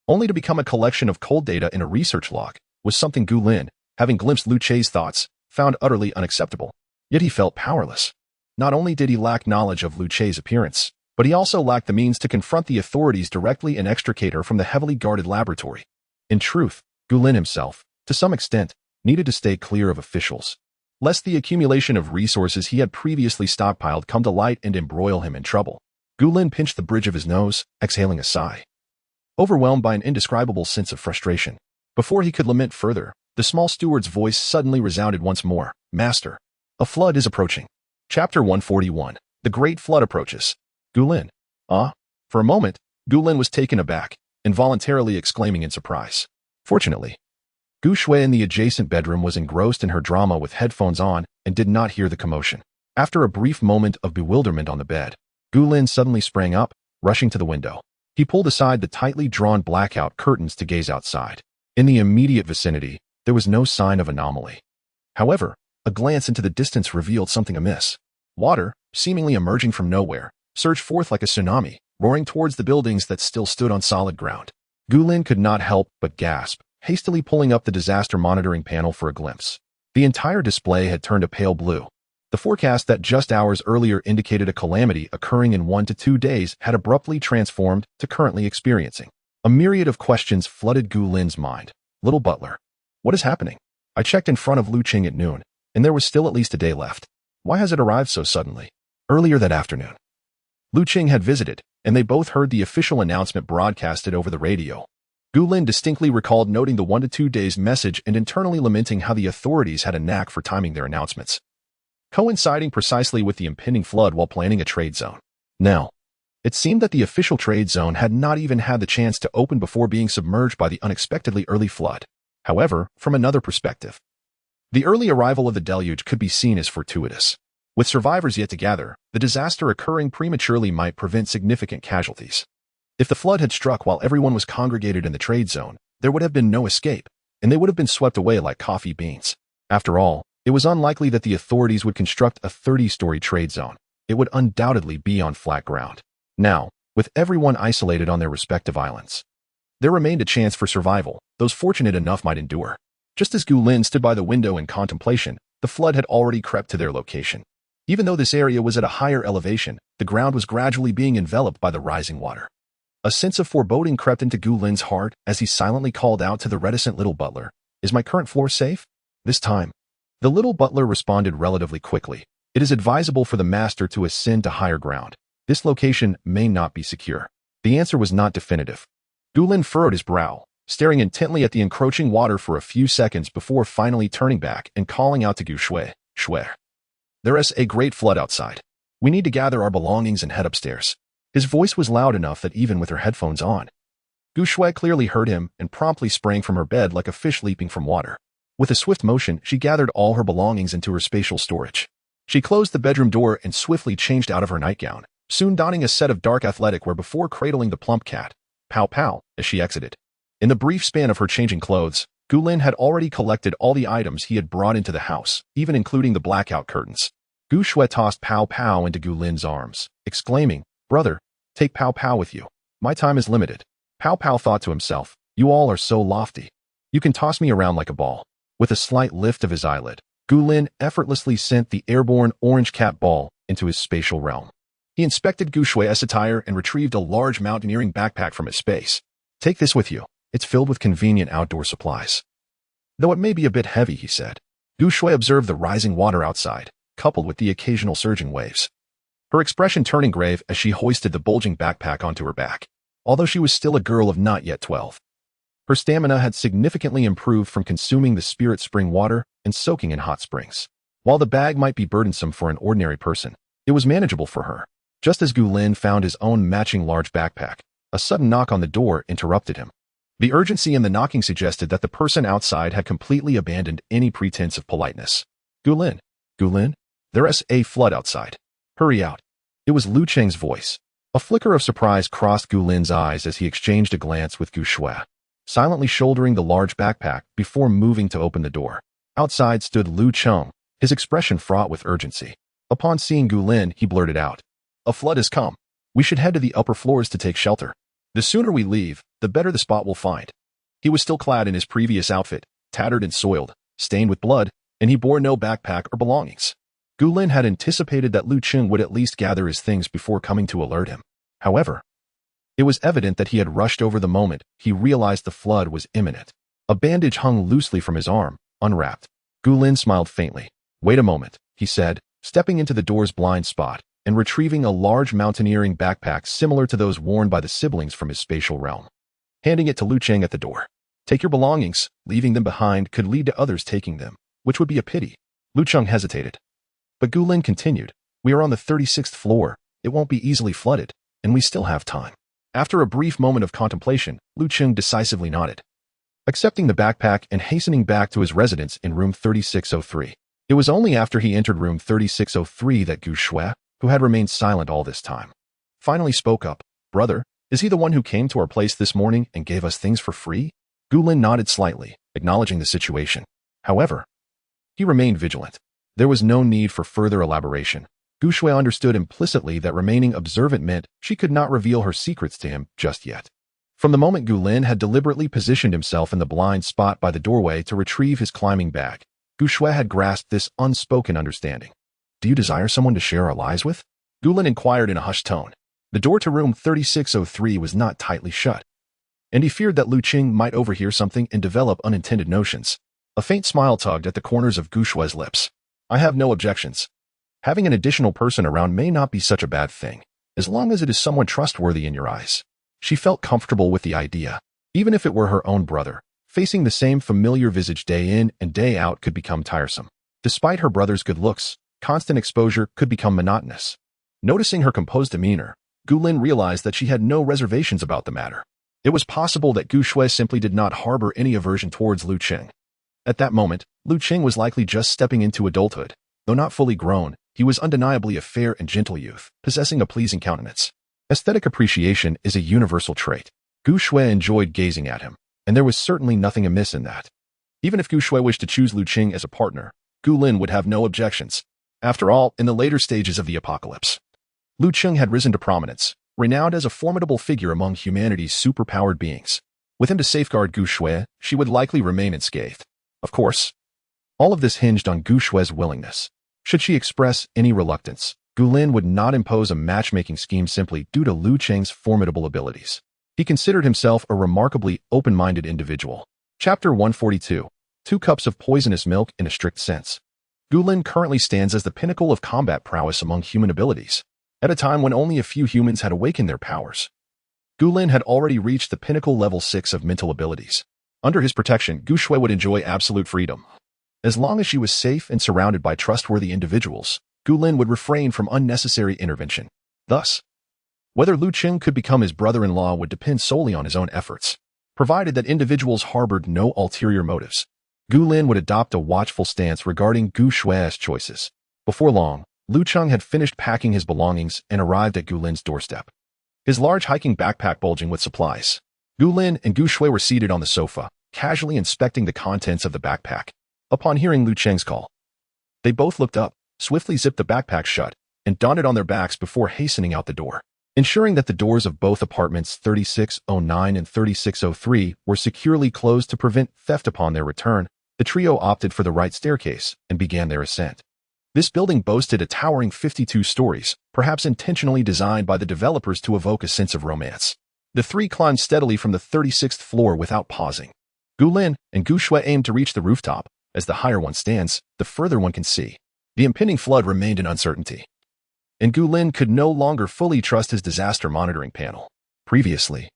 only to become a collection of cold data in a research log, was something Gu Lin, having glimpsed Lu Che's thoughts, found utterly unacceptable. Yet he felt powerless. Not only did he lack knowledge of Lu Che's appearance, but he also lacked the means to confront the authorities directly and extricate her from the heavily guarded laboratory. In truth, Gulin himself, to some extent, needed to stay clear of officials, lest the accumulation of resources he had previously stockpiled come to light and embroil him in trouble. Gulin pinched the bridge of his nose, exhaling a sigh. Overwhelmed by an indescribable sense of frustration. Before he could lament further, the small steward's voice suddenly resounded once more. Master, a flood is approaching. Chapter 141. The Great Flood Approaches. Gulin. For a moment, Gulin was taken aback, involuntarily exclaiming in surprise. Fortunately, Gu Shui in the adjacent bedroom was engrossed in her drama with headphones on and did not hear the commotion. After a brief moment of bewilderment on the bed, Gulin suddenly sprang up, rushing to the window. He pulled aside the tightly drawn blackout curtains to gaze outside. In the immediate vicinity, there was no sign of anomaly. However, a glance into the distance revealed something amiss. Water, seemingly emerging from nowhere, surged forth like a tsunami, roaring towards the buildings that still stood on solid ground. Gulin could not help but gasp, hastily pulling up the disaster monitoring panel for a glimpse. The entire display had turned a pale blue. The forecast that just hours earlier indicated a calamity occurring in 1 to 2 days had abruptly transformed to currently experiencing. A myriad of questions flooded Gulin's mind. Little butler. What is happening? I checked in front of Lu Qing at noon, and there was still at least a day left. Why has it arrived so suddenly? Earlier that afternoon, Lu Qing had visited, and they both heard the official announcement broadcasted over the radio. Gulin distinctly recalled noting the 1 to 2 days message and internally lamenting how the authorities had a knack for timing their announcements, coinciding precisely with the impending flood while planning a trade zone. Now, it seemed that the official trade zone had not even had the chance to open before being submerged by the unexpectedly early flood. However, from another perspective, the early arrival of the deluge could be seen as fortuitous. With survivors yet to gather, the disaster occurring prematurely might prevent significant casualties. If the flood had struck while everyone was congregated in the trade zone, there would have been no escape, and they would have been swept away like coffee beans. After all, it was unlikely that the authorities would construct a 30-story trade zone. It would undoubtedly be on flat ground. Now, with everyone isolated on their respective islands, there remained a chance for survival. Those fortunate enough might endure. Just as Gulin stood by the window in contemplation, the flood had already crept to their location. Even though this area was at a higher elevation, the ground was gradually being enveloped by the rising water. A sense of foreboding crept into Gulin's heart as he silently called out to the reticent little butler, "Is my current floor safe?" This time, the little butler responded relatively quickly. "It is advisable for the master to ascend to higher ground. This location may not be secure." The answer was not definitive. Gulin furrowed his brow, staring intently at the encroaching water for a few seconds before finally turning back and calling out to Gu Shui, "Shui, there is a great flood outside. We need to gather our belongings and head upstairs." His voice was loud enough that even with her headphones on, Gu Shui clearly heard him and promptly sprang from her bed like a fish leaping from water. With a swift motion, she gathered all her belongings into her spatial storage. She closed the bedroom door and swiftly changed out of her nightgown, soon donning a set of dark athletic wear before cradling the plump cat, Pow Pow, as she exited. In the brief span of her changing clothes, Gulin had already collected all the items he had brought into the house, even including the blackout curtains. Gu Shui tossed Pow Pow into Gulin's arms, exclaiming, "Brother, take Pow Pow with you. My time is limited." Pow Pow thought to himself, "You all are so lofty. You can toss me around like a ball." With a slight lift of his eyelid, Gulin effortlessly sent the airborne orange cat ball into his spatial realm. He inspected Gu Shui's attire and retrieved a large mountaineering backpack from his space. "Take this with you. It's filled with convenient outdoor supplies." "Though it may be a bit heavy," he said. Gu Shui observed the rising water outside, coupled with the occasional surging waves, her expression turning grave as she hoisted the bulging backpack onto her back. Although she was still a girl of not yet 12, her stamina had significantly improved from consuming the spirit spring water and soaking in hot springs. While the bag might be burdensome for an ordinary person, it was manageable for her. Just as Gulin found his own matching large backpack, a sudden knock on the door interrupted him. The urgency in the knocking suggested that the person outside had completely abandoned any pretense of politeness. Gulin, there is a flood outside. Hurry out." It was Lu Cheng's voice. A flicker of surprise crossed Gulin's eyes as he exchanged a glance with Gu Shui, silently shouldering the large backpack before moving to open the door. Outside stood Lu Cheng, his expression fraught with urgency. Upon seeing Gulin, he blurted out, "A flood has come. We should head to the upper floors to take shelter. The sooner we leave, the better the spot we'll find." He was still clad in his previous outfit, tattered and soiled, stained with blood, and he bore no backpack or belongings. Gu Lin had anticipated that Lu Cheng would at least gather his things before coming to alert him. However, it was evident that he had rushed over the moment he realized the flood was imminent. A bandage hung loosely from his arm, unwrapped. Gu Lin smiled faintly. "Wait a moment," he said, stepping into the door's blind spot and retrieving a large mountaineering backpack similar to those worn by the siblings from his spatial realm. Handing it to Lu Cheng at the door. "Take your belongings. Leaving them behind could lead to others taking them, which would be a pity." Lu Cheng hesitated. But Gu Lin continued, "We are on the 36th floor. It won't be easily flooded, and we still have time." After a brief moment of contemplation, Lu Cheng decisively nodded, accepting the backpack and hastening back to his residence in room 3603. It was only after he entered room 3603 that Gu Shui, who had remained silent all this time, finally spoke up. "Brother, is he the one who came to our place this morning and gave us things for free?" Gu Lin nodded slightly, acknowledging the situation. However, he remained vigilant. There was no need for further elaboration. Gu Shui understood implicitly that remaining observant meant she could not reveal her secrets to him just yet. From the moment Gu Lin had deliberately positioned himself in the blind spot by the doorway to retrieve his climbing bag, Gu Shui had grasped this unspoken understanding. "Do you desire someone to share our lives with?" Gu Lin inquired in a hushed tone. The door to room 3603 was not tightly shut, and he feared that Lu Cheng might overhear something and develop unintended notions. A faint smile tugged at the corners of Gu Shui's lips. "I have no objections. Having an additional person around may not be such a bad thing, as long as it is someone trustworthy in your eyes." She felt comfortable with the idea. Even if it were her own brother, facing the same familiar visage day in and day out could become tiresome. Despite her brother's good looks, constant exposure could become monotonous. Noticing her composed demeanor, Gu Lin realized that she had no reservations about the matter. It was possible that Gu Shui simply did not harbor any aversion towards Lu Cheng. At that moment, Lu Cheng was likely just stepping into adulthood. Though not fully grown, he was undeniably a fair and gentle youth, possessing a pleasing countenance. Aesthetic appreciation is a universal trait. Gu Shui enjoyed gazing at him, and there was certainly nothing amiss in that. Even if Gu Shui wished to choose Lu Cheng as a partner, Gu Lin would have no objections. After all, in the later stages of the apocalypse, Lu Cheng had risen to prominence, renowned as a formidable figure among humanity's superpowered beings. With him to safeguard Gu Shui, she would likely remain unscathed. Of course, all of this hinged on Gu Shui's willingness. Should she express any reluctance, Gu Lin would not impose a matchmaking scheme simply due to Lu Cheng's formidable abilities. He considered himself a remarkably open-minded individual. Chapter 142. 2 cups of poisonous milk in a strict sense. Gu Lin currently stands as the pinnacle of combat prowess among human abilities. At a time when only a few humans had awakened their powers, Gu Lin had already reached the pinnacle level 6 of mental abilities. Under his protection, Gu Shui would enjoy absolute freedom. As long as she was safe and surrounded by trustworthy individuals, Gu Lin would refrain from unnecessary intervention. Thus, whether Lu Cheng could become his brother-in-law would depend solely on his own efforts. Provided that individuals harbored no ulterior motives, Gu Lin would adopt a watchful stance regarding Gu Shui's choices. Before long, Lu Cheng had finished packing his belongings and arrived at Gu Lin's doorstep, his large hiking backpack bulging with supplies. Gu Lin and Gu Shui were seated on the sofa, casually inspecting the contents of the backpack. Upon hearing Lu Cheng's call, they both looked up, swiftly zipped the backpack shut, and donned it on their backs before hastening out the door. Ensuring that the doors of both apartments 3609 and 3603 were securely closed to prevent theft upon their return, the trio opted for the right staircase and began their ascent. This building boasted a towering 52 stories, perhaps intentionally designed by the developers to evoke a sense of romance. The three climbed steadily from the 36th floor without pausing. Gu Lin and Gu Shui aimed to reach the rooftop. As the higher one stands, the further one can see. The impending flood remained an uncertainty, and Gu Lin could no longer fully trust his disaster monitoring panel. Previously,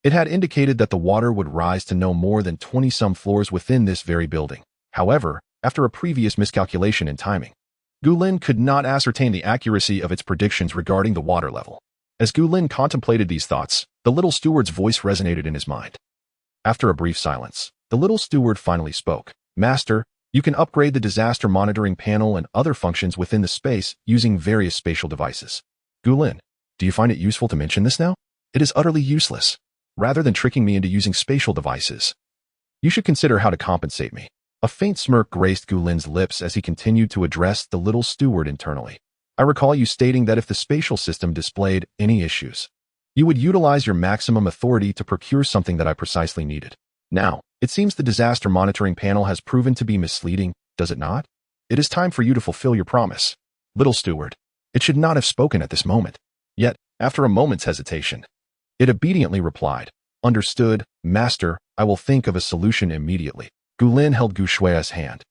it had indicated that the water would rise to no more than 20-some floors within this very building. However, after a previous miscalculation in timing, Gu Lin could not ascertain the accuracy of its predictions regarding the water level. As Gu Lin contemplated these thoughts, the little steward's voice resonated in his mind. After a brief silence, the little steward finally spoke. "Master, you can upgrade the disaster monitoring panel and other functions within the space using various spatial devices." Gu Lin, do you find it useful to mention this now? It is utterly useless. Rather than tricking me into using spatial devices, you should consider how to compensate me. A faint smirk graced Gu Lin's lips as he continued to address the little steward internally. "I recall you stating that if the spatial system displayed any issues, you would utilize your maximum authority to procure something that I precisely needed. Now, it seems the disaster monitoring panel has proven to be misleading, does it not? It is time for you to fulfill your promise." Little steward. It should not have spoken at this moment. Yet, after a moment's hesitation, it obediently replied, "Understood, master, I will think of a solution immediately." Gulin held Gu Shui's hand,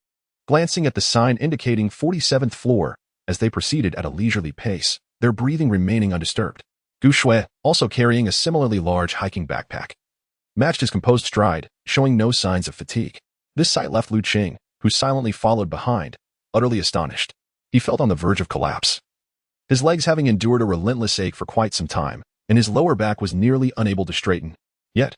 glancing at the sign indicating 47th floor as they proceeded at a leisurely pace, their breathing remaining undisturbed. Gu Shui, also carrying a similarly large hiking backpack, matched his composed stride, showing no signs of fatigue. This sight left Lu Qing, who silently followed behind, utterly astonished. He felt on the verge of collapse, his legs having endured a relentless ache for quite some time, and his lower back was nearly unable to straighten. Yet,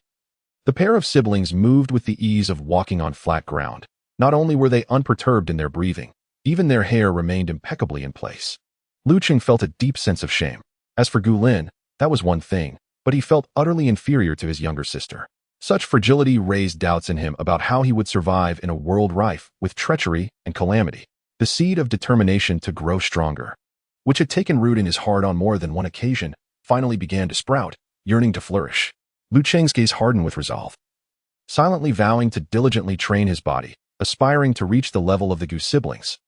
the pair of siblings moved with the ease of walking on flat ground. Not only were they unperturbed in their breathing, even their hair remained impeccably in place. Lu Qing felt a deep sense of shame. As for Gu Lin, that was one thing, but he felt utterly inferior to his younger sister. Such fragility raised doubts in him about how he would survive in a world rife with treachery and calamity. The seed of determination to grow stronger, which had taken root in his heart on more than one occasion, finally began to sprout, yearning to flourish. Lu Qing's gaze hardened with resolve, silently vowing to diligently train his body, aspiring to reach the level of the Gu siblings,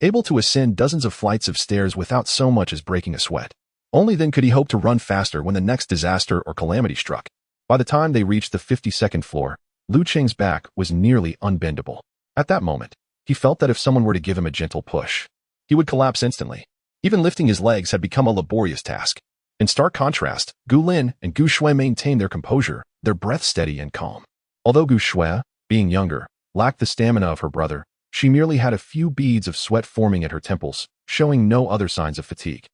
able to ascend dozens of flights of stairs without so much as breaking a sweat. Only then could he hope to run faster when the next disaster or calamity struck. By the time they reached the 52nd floor, Lu Qing's back was nearly unbendable. At that moment, he felt that if someone were to give him a gentle push, he would collapse instantly. Even lifting his legs had become a laborious task. In stark contrast, Gu Lin and Gu Shui maintained their composure, their breath steady and calm. Although Gu Shui, being younger, lacked the stamina of her brother, she merely had a few beads of sweat forming at her temples, showing no other signs of fatigue.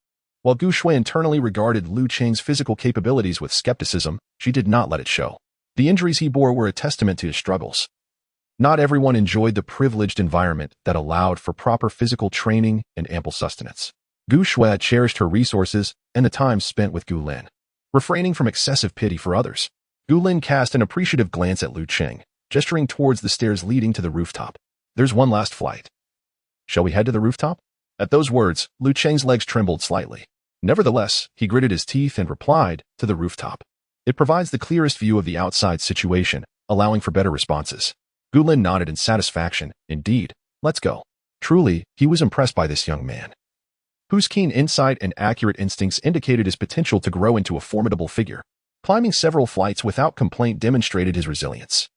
While Gu Shui internally regarded Lu Qing's physical capabilities with skepticism, she did not let it show. The injuries he bore were a testament to his struggles. Not everyone enjoyed the privileged environment that allowed for proper physical training and ample sustenance. Gu Shui cherished her resources and the time spent with Gu Lin, refraining from excessive pity for others. Gu Lin cast an appreciative glance at Lu Qing, gesturing towards the stairs leading to the rooftop. "There's one last flight. Shall we head to the rooftop?" At those words, Lu Qing's legs trembled slightly. Nevertheless, he gritted his teeth and replied, "To the rooftop. It provides the clearest view of the outside situation, allowing for better responses." Gu Lin nodded in satisfaction. "Indeed, let's go." Truly, he was impressed by this young man, whose keen insight and accurate instincts indicated his potential to grow into a formidable figure. Climbing several flights without complaint demonstrated his resilience,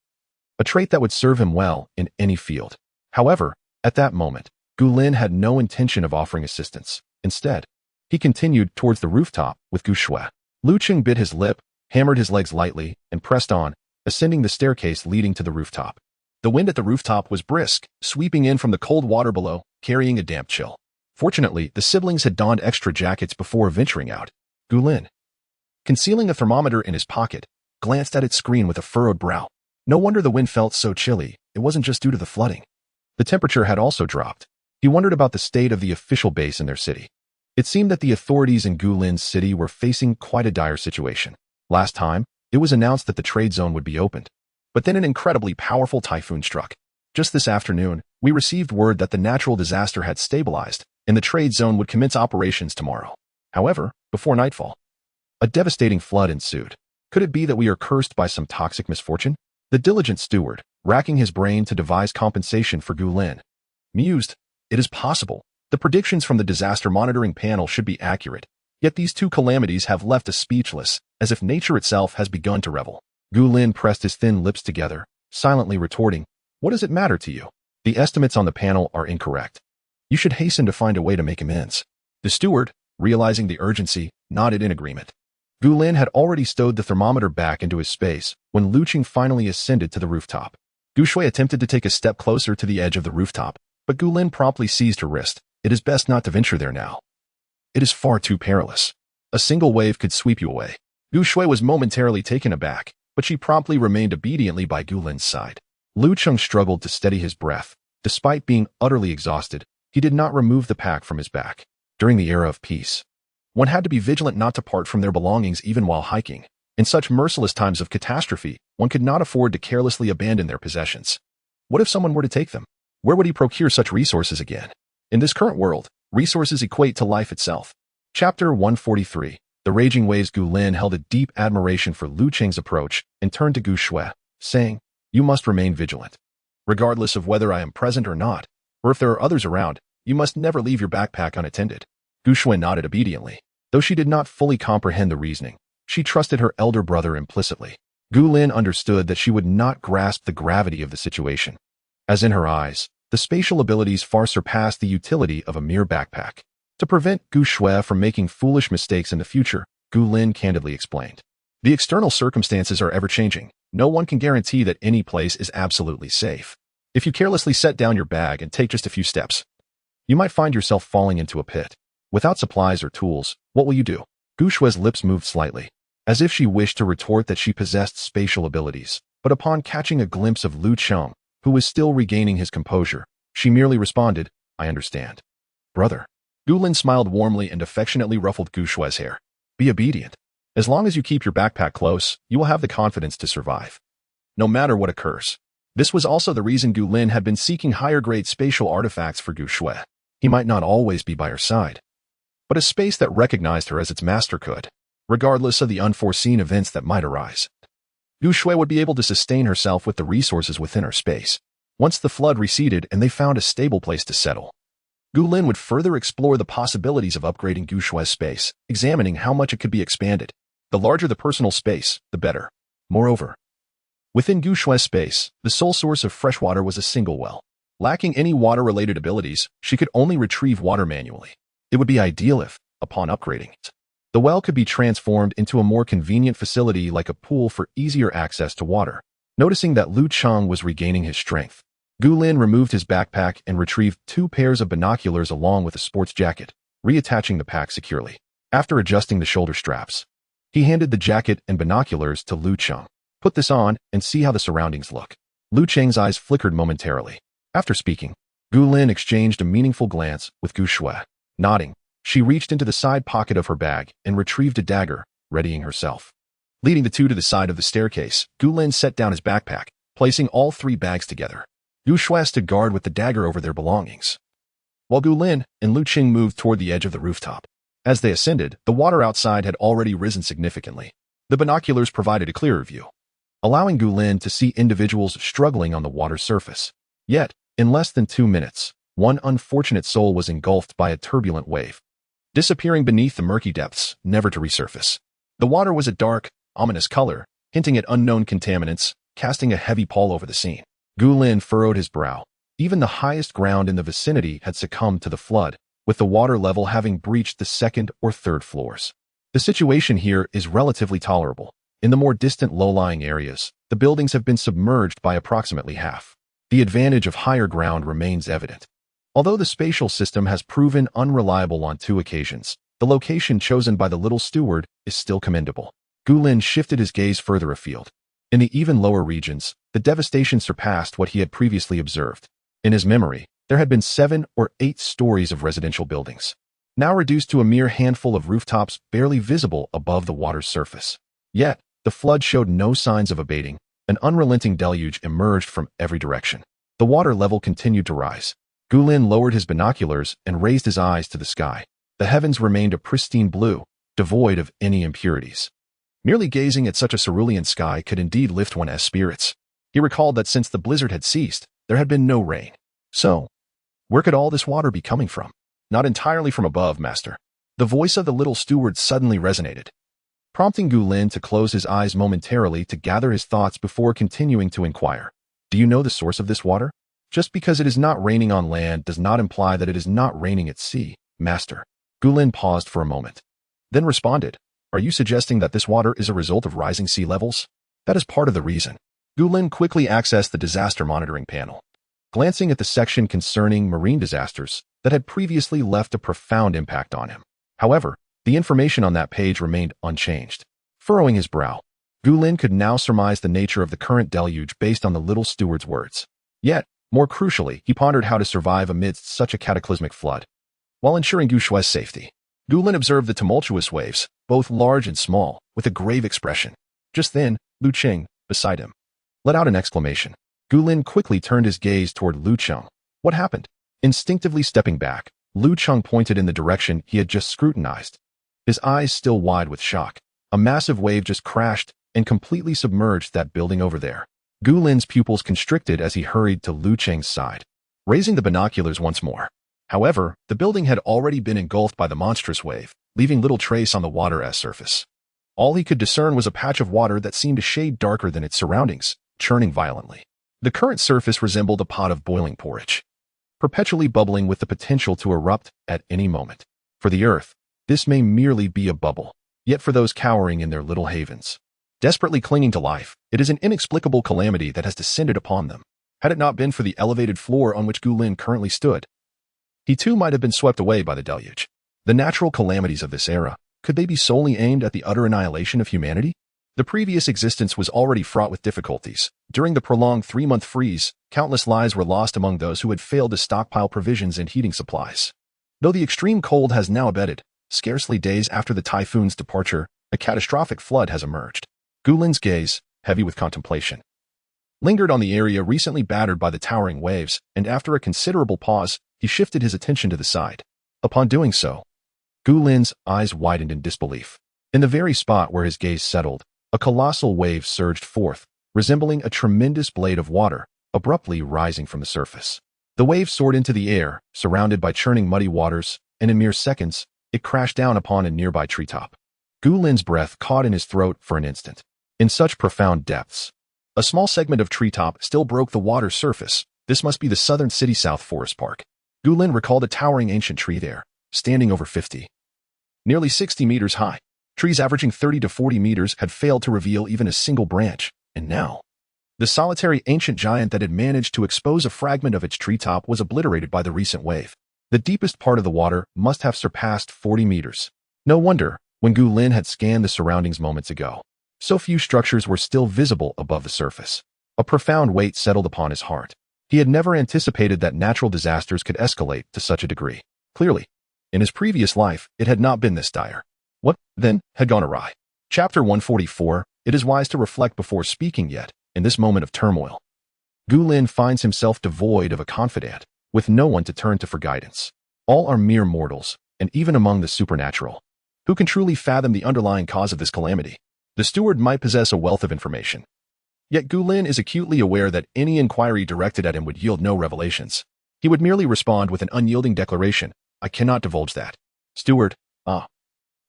a trait that would serve him well in any field. However, at that moment, Gu Lin had no intention of offering assistance. Instead, he continued towards the rooftop with Gu Shui. Lu Qing bit his lip, hammered his legs lightly, and pressed on, ascending the staircase leading to the rooftop. The wind at the rooftop was brisk, sweeping in from the cold water below, carrying a damp chill. Fortunately, the siblings had donned extra jackets before venturing out. Gu Lin, concealing a thermometer in his pocket, glanced at its screen with a furrowed brow. No wonder the wind felt so chilly. It wasn't just due to the flooding. The temperature had also dropped. He wondered about the state of the official base in their city. It seemed that the authorities in Gu Lin's city were facing quite a dire situation. Last time, it was announced that the trade zone would be opened. But then an incredibly powerful typhoon struck. Just this afternoon, we received word that the natural disaster had stabilized, and the trade zone would commence operations tomorrow. However, before nightfall, a devastating flood ensued. Could it be that we are cursed by some toxic misfortune? The diligent steward, racking his brain to devise compensation for Gu Lin, mused, "It is possible. The predictions from the disaster monitoring panel should be accurate, yet these two calamities have left us speechless, as if nature itself has begun to revel." Gu Lin pressed his thin lips together, silently retorting, "What does it matter to you? The estimates on the panel are incorrect. You should hasten to find a way to make amends." The steward, realizing the urgency, nodded in agreement. Gu Lin had already stowed the thermometer back into his space when Lu Qing finally ascended to the rooftop. Gu Shui attempted to take a step closer to the edge of the rooftop, but Gu Lin promptly seized her wrist. "It is best not to venture there now. It is far too perilous. A single wave could sweep you away." Gu Shui was momentarily taken aback, but she promptly remained obediently by Gu Lin's side. Lu Qing struggled to steady his breath. Despite being utterly exhausted, he did not remove the pack from his back. During the era of peace, one had to be vigilant not to part from their belongings even while hiking. In such merciless times of catastrophe, one could not afford to carelessly abandon their possessions. What if someone were to take them? Where would he procure such resources again? In this current world, resources equate to life itself. Chapter 143. The raging waves. Gu Lin held a deep admiration for Lu Qing's approach and turned to Gu Shui, saying, "You must remain vigilant. Regardless of whether I am present or not, or if there are others around, You must never leave your backpack unattended. Gu Shui nodded obediently. Though she did not fully comprehend the reasoning, she trusted her elder brother implicitly. Gu Lin understood that she would not grasp the gravity of the situation, as in her eyes, the spatial abilities far surpassed the utility of a mere backpack. To prevent Gu Shui from making foolish mistakes in the future, Gu Lin candidly explained. The external circumstances are ever-changing. No one can guarantee that any place is absolutely safe. If you carelessly set down your bag and take just a few steps, you might find yourself falling into a pit. Without supplies or tools, what will you do? Gu Shui's lips moved slightly, as if she wished to retort that she possessed spatial abilities, but upon catching a glimpse of Lu Cheng, who was still regaining his composure, she merely responded, I understand. Brother. Gu Lin smiled warmly and affectionately ruffled Gu Shui's hair. Be obedient. As long as you keep your backpack close, you will have the confidence to survive, no matter what occurs. This was also the reason Gu Lin had been seeking higher-grade spatial artifacts for Gu Shui. He might not always be by her side, but a space that recognized her as its master could, regardless of the unforeseen events that might arise. Gu Shui would be able to sustain herself with the resources within her space. Once the flood receded and they found a stable place to settle, Gu Lin would further explore the possibilities of upgrading Gu Shui's space, examining how much it could be expanded. The larger the personal space, the better. Moreover, within Gu Shui's space, the sole source of fresh water was a single well. Lacking any water-related abilities, she could only retrieve water manually. It would be ideal if, upon upgrading it, the well could be transformed into a more convenient facility like a pool for easier access to water. Noticing that Lu Cheng was regaining his strength, Gu Lin removed his backpack and retrieved 2 pairs of binoculars along with a sports jacket, reattaching the pack securely. After adjusting the shoulder straps, he handed the jacket and binoculars to Lu Cheng. Put this on and see how the surroundings look. Lu Cheng's eyes flickered momentarily. After speaking, Gu Lin exchanged a meaningful glance with Gu Shui. Nodding, she reached into the side pocket of her bag and retrieved a dagger, readying herself. Leading the two to the side of the staircase, Gu Lin set down his backpack, placing all 3 bags together. Gu Shui stood guard with the dagger over their belongings, while Gu Lin and Lu Cheng moved toward the edge of the rooftop. As they ascended, the water outside had already risen significantly. The binoculars provided a clearer view, allowing Gu Lin to see individuals struggling on the water's surface. Yet, in less than 2 minutes, one unfortunate soul was engulfed by a turbulent wave, disappearing beneath the murky depths, never to resurface. The water was a dark, ominous color, hinting at unknown contaminants, casting a heavy pall over the scene. Gu Lin furrowed his brow. Even the highest ground in the vicinity had succumbed to the flood, with the water level having breached the 2nd or 3rd floors. The situation here is relatively tolerable. In the more distant low-lying areas, the buildings have been submerged by approximately half. The advantage of higher ground remains evident. Although the spatial system has proven unreliable on 2 occasions, the location chosen by the little steward is still commendable. Gu Lin shifted his gaze further afield. In the even lower regions, the devastation surpassed what he had previously observed. In his memory, there had been 7 or 8 stories of residential buildings, now reduced to a mere handful of rooftops barely visible above the water's surface. Yet, the flood showed no signs of abating. An unrelenting deluge emerged from every direction. The water level continued to rise. Gu Lin lowered his binoculars and raised his eyes to the sky. The heavens remained a pristine blue, devoid of any impurities. Merely gazing at such a cerulean sky could indeed lift one's spirits. He recalled that since the blizzard had ceased, there had been no rain. So, where could all this water be coming from? Not entirely from above, master. The voice of the little steward suddenly resonated, prompting Gu Lin to close his eyes momentarily to gather his thoughts before continuing to inquire. Do you know the source of this water? Just because it is not raining on land does not imply that it is not raining at sea, master. Gu Lin paused for a moment, then responded, Are you suggesting that this water is a result of rising sea levels? That is part of the reason. Gu Lin quickly accessed the disaster monitoring panel, glancing at the section concerning marine disasters that had previously left a profound impact on him. However, the information on that page remained unchanged. Furrowing his brow, Gu Lin could now surmise the nature of the current deluge based on the little steward's words. Yet, more crucially, he pondered how to survive amidst such a cataclysmic flood, while ensuring Gu Shui's safety. Gu Lin observed the tumultuous waves, both large and small, with a grave expression. Just then, Lu Cheng, beside him, let out an exclamation. Gu Lin quickly turned his gaze toward Lu Cheng. What happened? Instinctively stepping back, Lu Cheng pointed in the direction he had just scrutinized, his eyes still wide with shock. A massive wave just crashed and completely submerged that building over there. Gu Lin's pupils constricted as he hurried to Lu Cheng's side, raising the binoculars once more. However, the building had already been engulfed by the monstrous wave, leaving little trace on the water's surface. All he could discern was a patch of water that seemed a shade darker than its surroundings, churning violently. The current surface resembled a pot of boiling porridge, perpetually bubbling with the potential to erupt at any moment. For the Earth, this may merely be a bubble, yet for those cowering in their little havens, desperately clinging to life, it is an inexplicable calamity that has descended upon them. Had it not been for the elevated floor on which Gu Lin currently stood, he too might have been swept away by the deluge. The natural calamities of this era, could they be solely aimed at the utter annihilation of humanity? The previous existence was already fraught with difficulties. During the prolonged 3-month freeze, countless lives were lost among those who had failed to stockpile provisions and heating supplies. Though the extreme cold has now abated, scarcely days after the typhoon's departure, a catastrophic flood has emerged. Gu Lin's gaze, heavy with contemplation, lingered on the area recently battered by the towering waves, and after a considerable pause, he shifted his attention to the side. Upon doing so, Gu Lin's eyes widened in disbelief. In the very spot where his gaze settled, a colossal wave surged forth, resembling a tremendous blade of water, abruptly rising from the surface. The wave soared into the air, surrounded by churning muddy waters, and in mere seconds, it crashed down upon a nearby treetop. Gu Lin's breath caught in his throat for an instant. In such profound depths, a small segment of treetop still broke the water's surface. This must be the southern city South Forest Park. Gu Lin recalled a towering ancient tree there, standing over 50, nearly 60 meters high. Trees averaging 30 to 40 meters had failed to reveal even a single branch, and now, the solitary ancient giant that had managed to expose a fragment of its treetop was obliterated by the recent wave. The deepest part of the water must have surpassed 40 meters. No wonder, when Gu Lin had scanned the surroundings moments ago, so few structures were still visible above the surface. A profound weight settled upon his heart. He had never anticipated that natural disasters could escalate to such a degree. Clearly, in his previous life, it had not been this dire. What, then, had gone awry? Chapter 144, It is wise to reflect before speaking yet, in this moment of turmoil. Gu Lin finds himself devoid of a confidant, with no one to turn to for guidance. All are mere mortals, and even among the supernatural, who can truly fathom the underlying cause of this calamity? The steward might possess a wealth of information. Yet Gu Lin is acutely aware that any inquiry directed at him would yield no revelations. He would merely respond with an unyielding declaration, I cannot divulge that. Steward,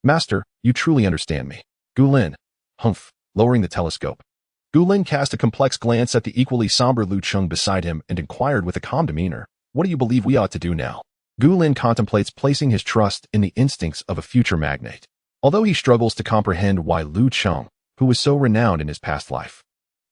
Master, you truly understand me. Gu Lin, humph, lowering the telescope. Gu Lin cast a complex glance at the equally somber Lu Cheng beside him and inquired with a calm demeanor, what do you believe we ought to do now? Gu Lin contemplates placing his trust in the instincts of a future magnate. Although he struggles to comprehend why Lu Cheng, who was so renowned in his past life,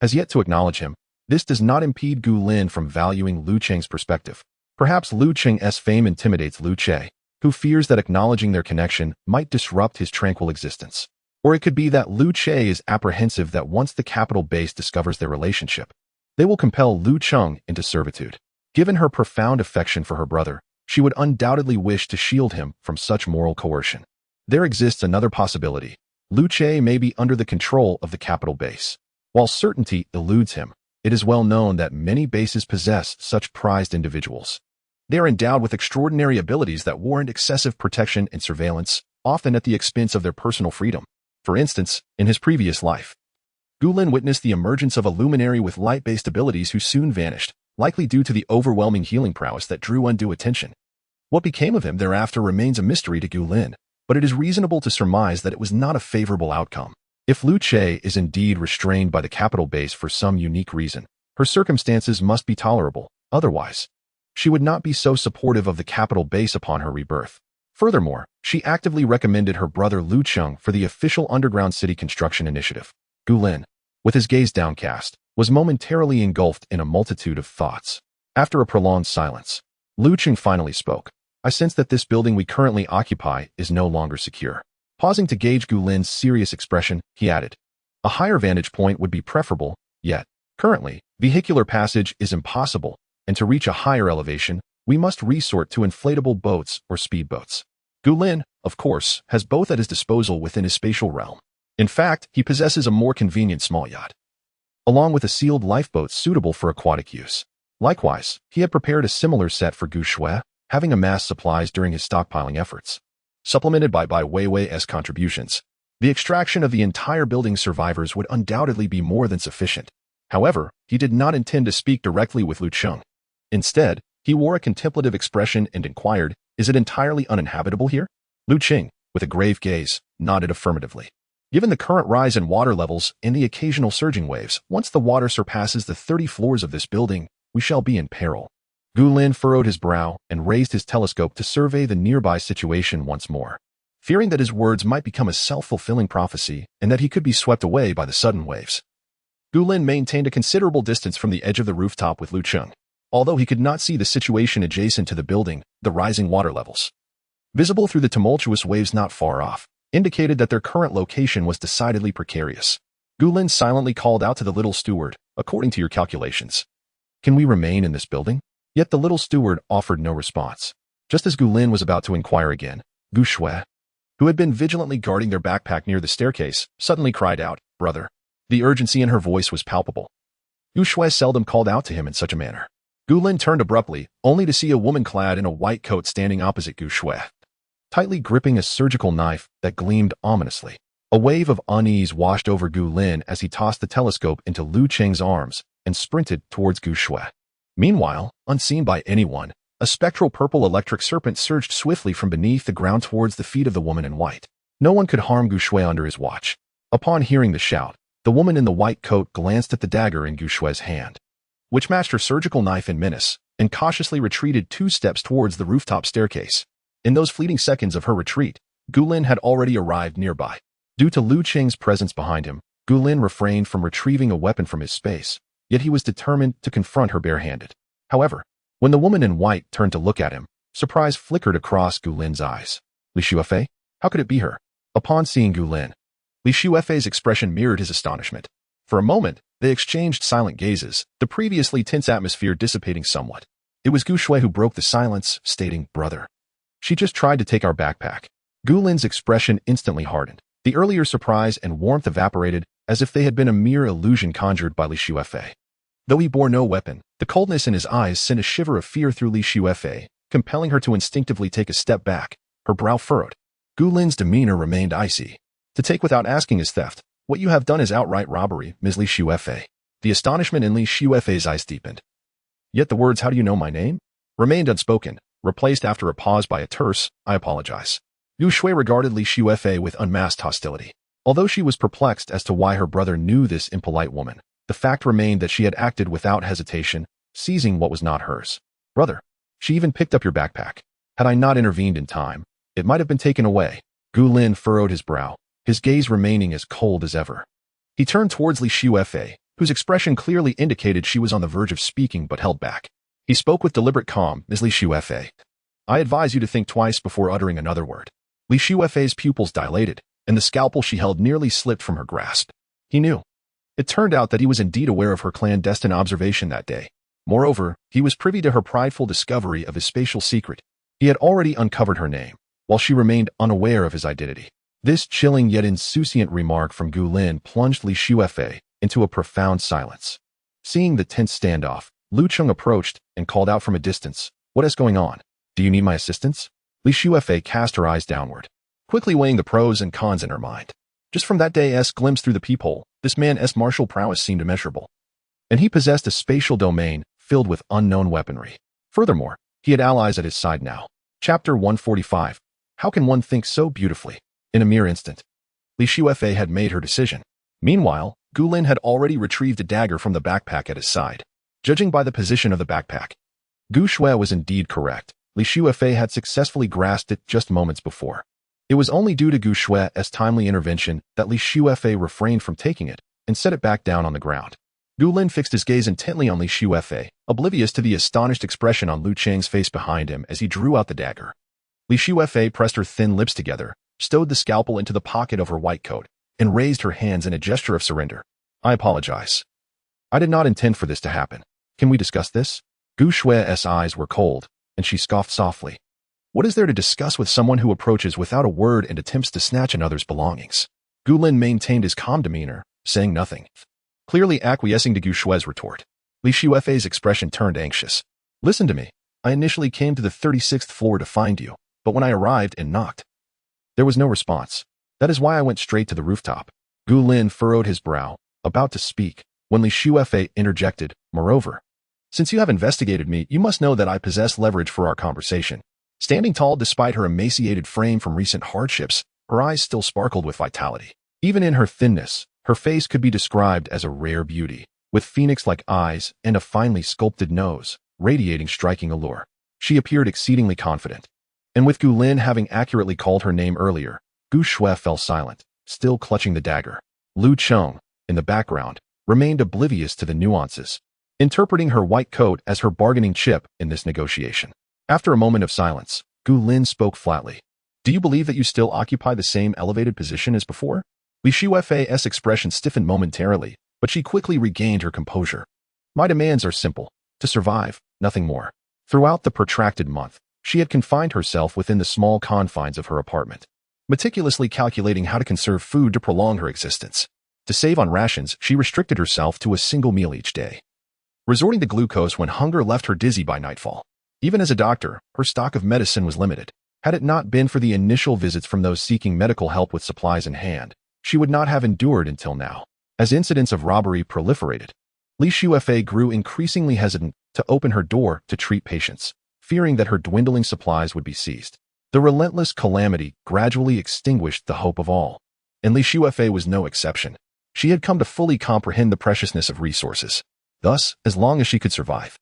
has yet to acknowledge him, this does not impede Gu Lin from valuing Lu Cheng's perspective. Perhaps Lu Cheng's fame intimidates Lu Che, who fears that acknowledging their connection might disrupt his tranquil existence. Or it could be that Lu Che is apprehensive that once the capital base discovers their relationship, they will compel Lu Cheng into servitude. Given her profound affection for her brother, she would undoubtedly wish to shield him from such moral coercion. There exists another possibility. Lu Che may be under the control of the capital base. While certainty eludes him, it is well known that many bases possess such prized individuals. They are endowed with extraordinary abilities that warrant excessive protection and surveillance, often at the expense of their personal freedom. For instance, in his previous life, Gu Lin witnessed the emergence of a luminary with light-based abilities who soon vanished, likely due to the overwhelming healing prowess that drew undue attention. What became of him thereafter remains a mystery to Gu Lin, but it is reasonable to surmise that it was not a favorable outcome. If Lu Che is indeed restrained by the capital base for some unique reason, her circumstances must be tolerable, otherwise, she would not be so supportive of the capital base upon her rebirth. Furthermore, she actively recommended her brother Lu Cheng for the official underground city construction initiative. Gu Lin, with his gaze downcast, was momentarily engulfed in a multitude of thoughts. After a prolonged silence, Lu Cheng finally spoke. I sense that this building we currently occupy is no longer secure. Pausing to gauge Gu Lin's serious expression, he added, a higher vantage point would be preferable, yet, currently, vehicular passage is impossible, and to reach a higher elevation, we must resort to inflatable boats or speedboats. Gu Lin, of course, has both at his disposal within his spatial realm. In fact, he possesses a more convenient small yacht, along with a sealed lifeboat suitable for aquatic use. Likewise, he had prepared a similar set for Gu Shui, having amassed supplies during his stockpiling efforts. Supplemented by Bai Weiwei's contributions, the extraction of the entire building's survivors would undoubtedly be more than sufficient. However, he did not intend to speak directly with Lu Cheng. Instead, He wore a contemplative expression and inquired, "Is it entirely uninhabitable here?" Lu Qing, with a grave gaze, nodded affirmatively. "Given the current rise in water levels and the occasional surging waves, once the water surpasses the 30 floors of this building, we shall be in peril." Gu Lin furrowed his brow and raised his telescope to survey the nearby situation once more. Fearing that his words might become a self-fulfilling prophecy and that he could be swept away by the sudden waves, Gu Lin maintained a considerable distance from the edge of the rooftop with Lu Qing. Although he could not see the situation adjacent to the building, the rising water levels, visible through the tumultuous waves not far off, indicated that their current location was decidedly precarious. Gu Lin silently called out to the little steward, "According to your calculations, can we remain in this building?" Yet the little steward offered no response. Just as Gu Lin was about to inquire again, Gu Shui, who had been vigilantly guarding their backpack near the staircase, suddenly cried out, "Brother." The urgency in her voice was palpable. Gu Shui seldom called out to him in such a manner. Gu Lin turned abruptly, only to see a woman clad in a white coat standing opposite Gu Shui, tightly gripping a surgical knife that gleamed ominously. A wave of unease washed over Gu Lin as he tossed the telescope into Lu Qing's arms and sprinted towards Gu Shui. Meanwhile, unseen by anyone, a spectral purple electric serpent surged swiftly from beneath the ground towards the feet of the woman in white. No one could harm Gu Shui under his watch. Upon hearing the shout, the woman in the white coat glanced at the dagger in Gu Shui's hand, which matched her surgical knife in menace, and cautiously retreated 2 steps towards the rooftop staircase. In those fleeting seconds of her retreat, Gu Lin had already arrived nearby. Due to Lu Qing's presence behind him, Gu Lin refrained from retrieving a weapon from his space, yet he was determined to confront her barehanded. However, when the woman in white turned to look at him, surprise flickered across Gu Lin's eyes. "Li Xuefei? How could it be her?" Upon seeing Gu Lin, Li Xuefei's expression mirrored his astonishment. For a moment, they exchanged silent gazes, the previously tense atmosphere dissipating somewhat. It was Gu Shui who broke the silence, stating, "Brother, she just tried to take our backpack." Gu Lin's expression instantly hardened. The earlier surprise and warmth evaporated as if they had been a mere illusion conjured by Li Xuefei. Though he bore no weapon, the coldness in his eyes sent a shiver of fear through Li Xuefei, compelling her to instinctively take a step back, her brow furrowed. Gu Lin's demeanor remained icy. "To take without asking is theft. What you have done is outright robbery, Ms. Li Xuefei." The astonishment in Li Xuefei's eyes deepened. Yet the words, "How do you know my name?" remained unspoken, replaced after a pause by a terse, "I apologize." Gu Shui regarded Li Xuefei with unmasked hostility. Although she was perplexed as to why her brother knew this impolite woman, the fact remained that she had acted without hesitation, seizing what was not hers. "Brother, she even picked up your backpack. Had I not intervened in time, it might have been taken away." Gu Lin furrowed his brow, his gaze remaining as cold as ever. He turned towards Li Xuefei, whose expression clearly indicated she was on the verge of speaking but held back. He spoke with deliberate calm, "Ms. Li Xuefei, I advise you to think twice before uttering another word." Li Xuefei's pupils dilated, and the scalpel she held nearly slipped from her grasp. He knew. It turned out that he was indeed aware of her clandestine observation that day. Moreover, he was privy to her prideful discovery of his spatial secret. He had already uncovered her name, while she remained unaware of his identity. This chilling yet insouciant remark from Gu Lin plunged Li Xuefei into a profound silence. Seeing the tense standoff, Lu Qing approached and called out from a distance, "What is going on? Do you need my assistance?" Li Xuefei cast her eyes downward, quickly weighing the pros and cons in her mind. Just from that day's glimpse through the peephole, this man's martial prowess seemed immeasurable. And he possessed a spatial domain filled with unknown weaponry. Furthermore, he had allies at his side now. Chapter 145. How can one think so beautifully? In a mere instant, Li Xuefei had made her decision. Meanwhile, Gu Lin had already retrieved a dagger from the backpack at his side. Judging by the position of the backpack, Gu Shui was indeed correct. Li Xuefei had successfully grasped it just moments before. It was only due to Gu Shui's timely intervention that Li Xuefei refrained from taking it and set it back down on the ground. Gu Lin fixed his gaze intently on Li Xuefei, oblivious to the astonished expression on Lu Qing's face behind him as he drew out the dagger. Li Xuefei pressed her thin lips together, stowed the scalpel into the pocket of her white coat, and raised her hands in a gesture of surrender. "I apologize. I did not intend for this to happen. Can we discuss this?" Gu Shui's eyes were cold, and she scoffed softly. What is there to discuss with someone who approaches without a word and attempts to snatch another's belongings? Gu Lin maintained his calm demeanor, saying nothing, clearly acquiescing to Gu Shui's retort. Li Xuefei's expression turned anxious. "Listen to me. I initially came to the 36th floor to find you, but when I arrived and knocked, there was no response. That is why I went straight to the rooftop." Gu Lin furrowed his brow, about to speak, when Li Xuefei interjected, "Moreover, Since you have investigated me, you must know that I possess leverage for our conversation. Standing tall despite her emaciated frame from recent hardships, her eyes still sparkled with vitality. Even in her thinness, her face could be described as a rare beauty, with phoenix-like eyes and a finely sculpted nose, radiating striking allure. She appeared exceedingly confident. And with Gu Lin having accurately called her name earlier, Gu Shui fell silent, still clutching the dagger. Lu Cheng, in the background, remained oblivious to the nuances, interpreting her white coat as her bargaining chip in this negotiation. After a moment of silence, Gu Lin spoke flatly. Do you believe that you still occupy the same elevated position as before? Li Shuefei's expression stiffened momentarily, but she quickly regained her composure. My demands are simple: to survive, nothing more. Throughout the protracted month, she had confined herself within the small confines of her apartment, meticulously calculating how to conserve food to prolong her existence. To save on rations, she restricted herself to a single meal each day, resorting to glucose when hunger left her dizzy by nightfall. Even as a doctor, her stock of medicine was limited. Had it not been for the initial visits from those seeking medical help with supplies in hand, she would not have endured until now. As incidents of robbery proliferated, Li Shuefei grew increasingly hesitant to open her door to treat patients, fearing that her dwindling supplies would be seized. The relentless Calamity gradually extinguished the hope of all, and Li Shuefei was no exception. She had come to fully comprehend the preciousness of resources. Thus, as long as she could survive,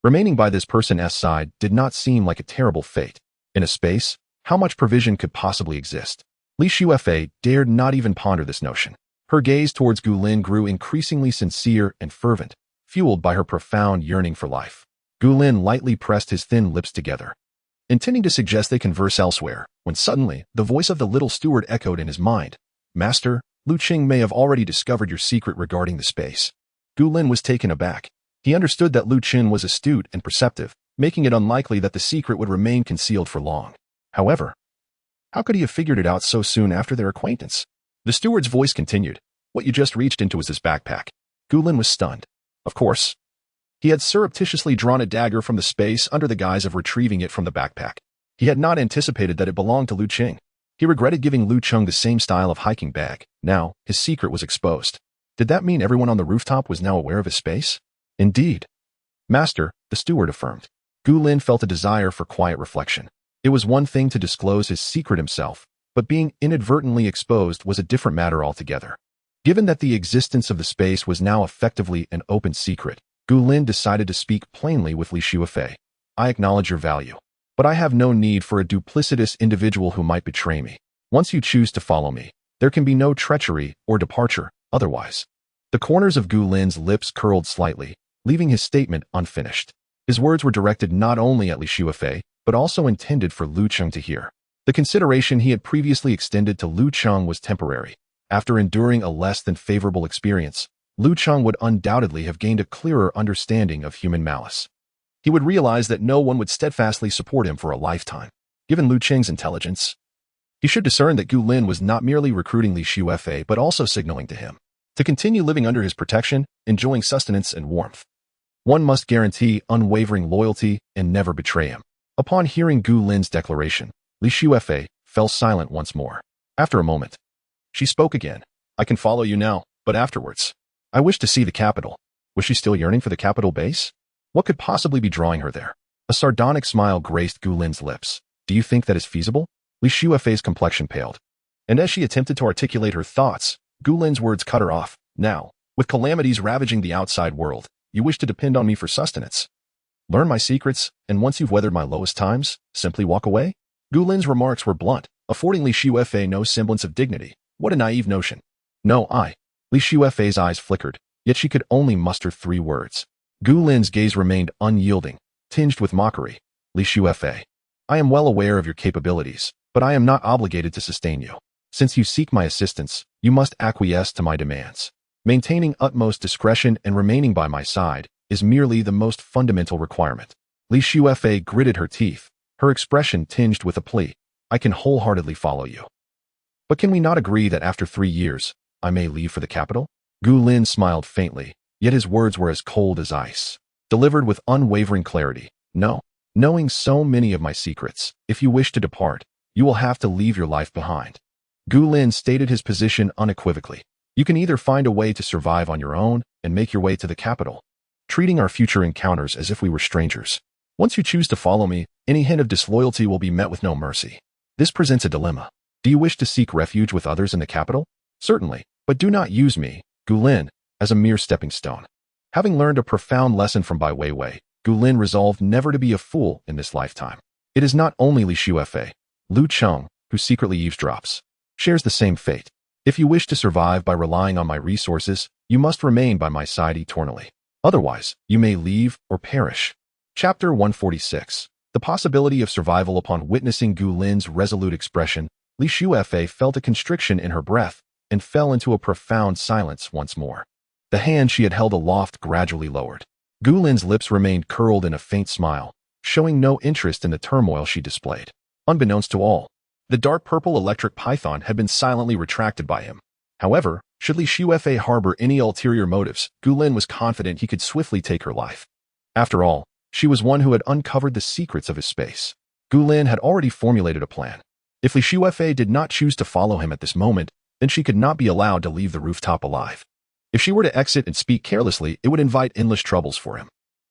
remaining by this person's side did not seem like a terrible fate. In a space, how much provision could possibly exist? Li Shuefei dared not even ponder this notion. Her gaze towards Gu Lin grew increasingly sincere and fervent, fueled by her profound yearning for life. Gu Lin lightly pressed his thin lips together, intending to suggest they converse elsewhere, when suddenly, the voice of the little steward echoed in his mind. Master, Lu Qing may have already discovered your secret regarding the space. Gu Lin was taken aback. He understood that Lu Qin was astute and perceptive, making it unlikely that the secret would remain concealed for long. However, how could he have figured it out so soon after their acquaintance? The steward's voice continued. What you just reached into was his backpack. Gu Lin was stunned. Of course, he had surreptitiously drawn a dagger from the space under the guise of retrieving it from the backpack. He had not anticipated that it belonged to Lu Qing. He regretted giving Lu Cheng the same style of hiking bag. Now, his secret was exposed. Did that mean everyone on the rooftop was now aware of his space? Indeed. Master, the steward affirmed. Gu Lin felt a desire for quiet reflection. It was one thing to disclose his secret himself, but being inadvertently exposed was a different matter altogether. Given that the existence of the space was now effectively an open secret, Gu Lin decided to speak plainly with Li Shuefei. I acknowledge your value, but I have no need for a duplicitous individual who might betray me. Once you choose to follow me, there can be no treachery or departure otherwise. The corners of Gu Lin's lips curled slightly, leaving his statement unfinished. His words were directed not only at Li Shuefei, but also intended for Lu Cheng to hear. The consideration he had previously extended to Lu Cheng was temporary. After enduring a less than favorable experience, Lu Cheng would undoubtedly have gained a clearer understanding of human malice. He would realize that no one would steadfastly support him for a lifetime. Given Lu Cheng's intelligence, he should discern that Gu Lin was not merely recruiting Li Shuefei but also signaling to him to continue living under his protection, enjoying sustenance and warmth. One must guarantee unwavering loyalty and never betray him. Upon hearing Gu Lin's declaration, Li Shuefei fell silent once more. After a moment, she spoke again. I can follow you now, but afterwards, I wish to see the capital. Was she still yearning for the capital base? What could possibly be drawing her there? A sardonic smile graced Gu Lin's lips. Do you think that is feasible? Li Shuefei's complexion paled, and as she attempted to articulate her thoughts, Gu Lin's words cut her off. Now, with calamities ravaging the outside world, you wish to depend on me for sustenance. Learn my secrets, and once you've weathered my lowest times, simply walk away? Gu Lin's remarks were blunt, affording Li Shuefei no semblance of dignity. What a naive notion. No, Li Shuefei's eyes flickered, yet she could only muster 3 words. Gu Lin's gaze remained unyielding, tinged with mockery. Li Shuefei, I am well aware of your capabilities, but I am not obligated to sustain you. Since you seek my assistance, you must acquiesce to my demands. Maintaining utmost discretion and remaining by my side is merely the most fundamental requirement. Li Shuefei gritted her teeth, her expression tinged with a plea. I can wholeheartedly follow you. But can we not agree that after 3 years, I may leave for the capital? Gu Lin smiled faintly, yet his words were as cold as ice, delivered with unwavering clarity. No. Knowing so many of my secrets, if you wish to depart, you will have to leave your life behind. Gu Lin stated his position unequivocally. You can either find a way to survive on your own and make your way to the capital, treating our future encounters as if we were strangers. Once you choose to follow me, any hint of disloyalty will be met with no mercy. This presents a dilemma. Do you wish to seek refuge with others in the capital? Certainly, but do not use me, Gulin, as a mere stepping stone. Having learned a profound lesson from Bai Weiwei, Gulin resolved never to be a fool in this lifetime. It is not only Li Shuefei, Lu Cheng, who secretly eavesdrops, shares the same fate. If you wish to survive by relying on my resources, you must remain by my side eternally. Otherwise, you may leave or perish. Chapter 146. The possibility of survival. Upon witnessing Gulin's resolute expression, Li Shuefei felt a constriction in her breath and fell into a profound silence once more. The hand she had held aloft gradually lowered. Gulin's lips remained curled in a faint smile, showing no interest in the turmoil she displayed. Unbeknownst to all, the dark purple electric python had been silently retracted by him. However, should Li Shuefei harbor any ulterior motives, Gulin was confident he could swiftly take her life. After all, she was one who had uncovered the secrets of his space. Gulin had already formulated a plan. If Li Shuefei did not choose to follow him at this moment, then she could not be allowed to leave the rooftop alive. If she were to exit and speak carelessly, it would invite endless troubles for him.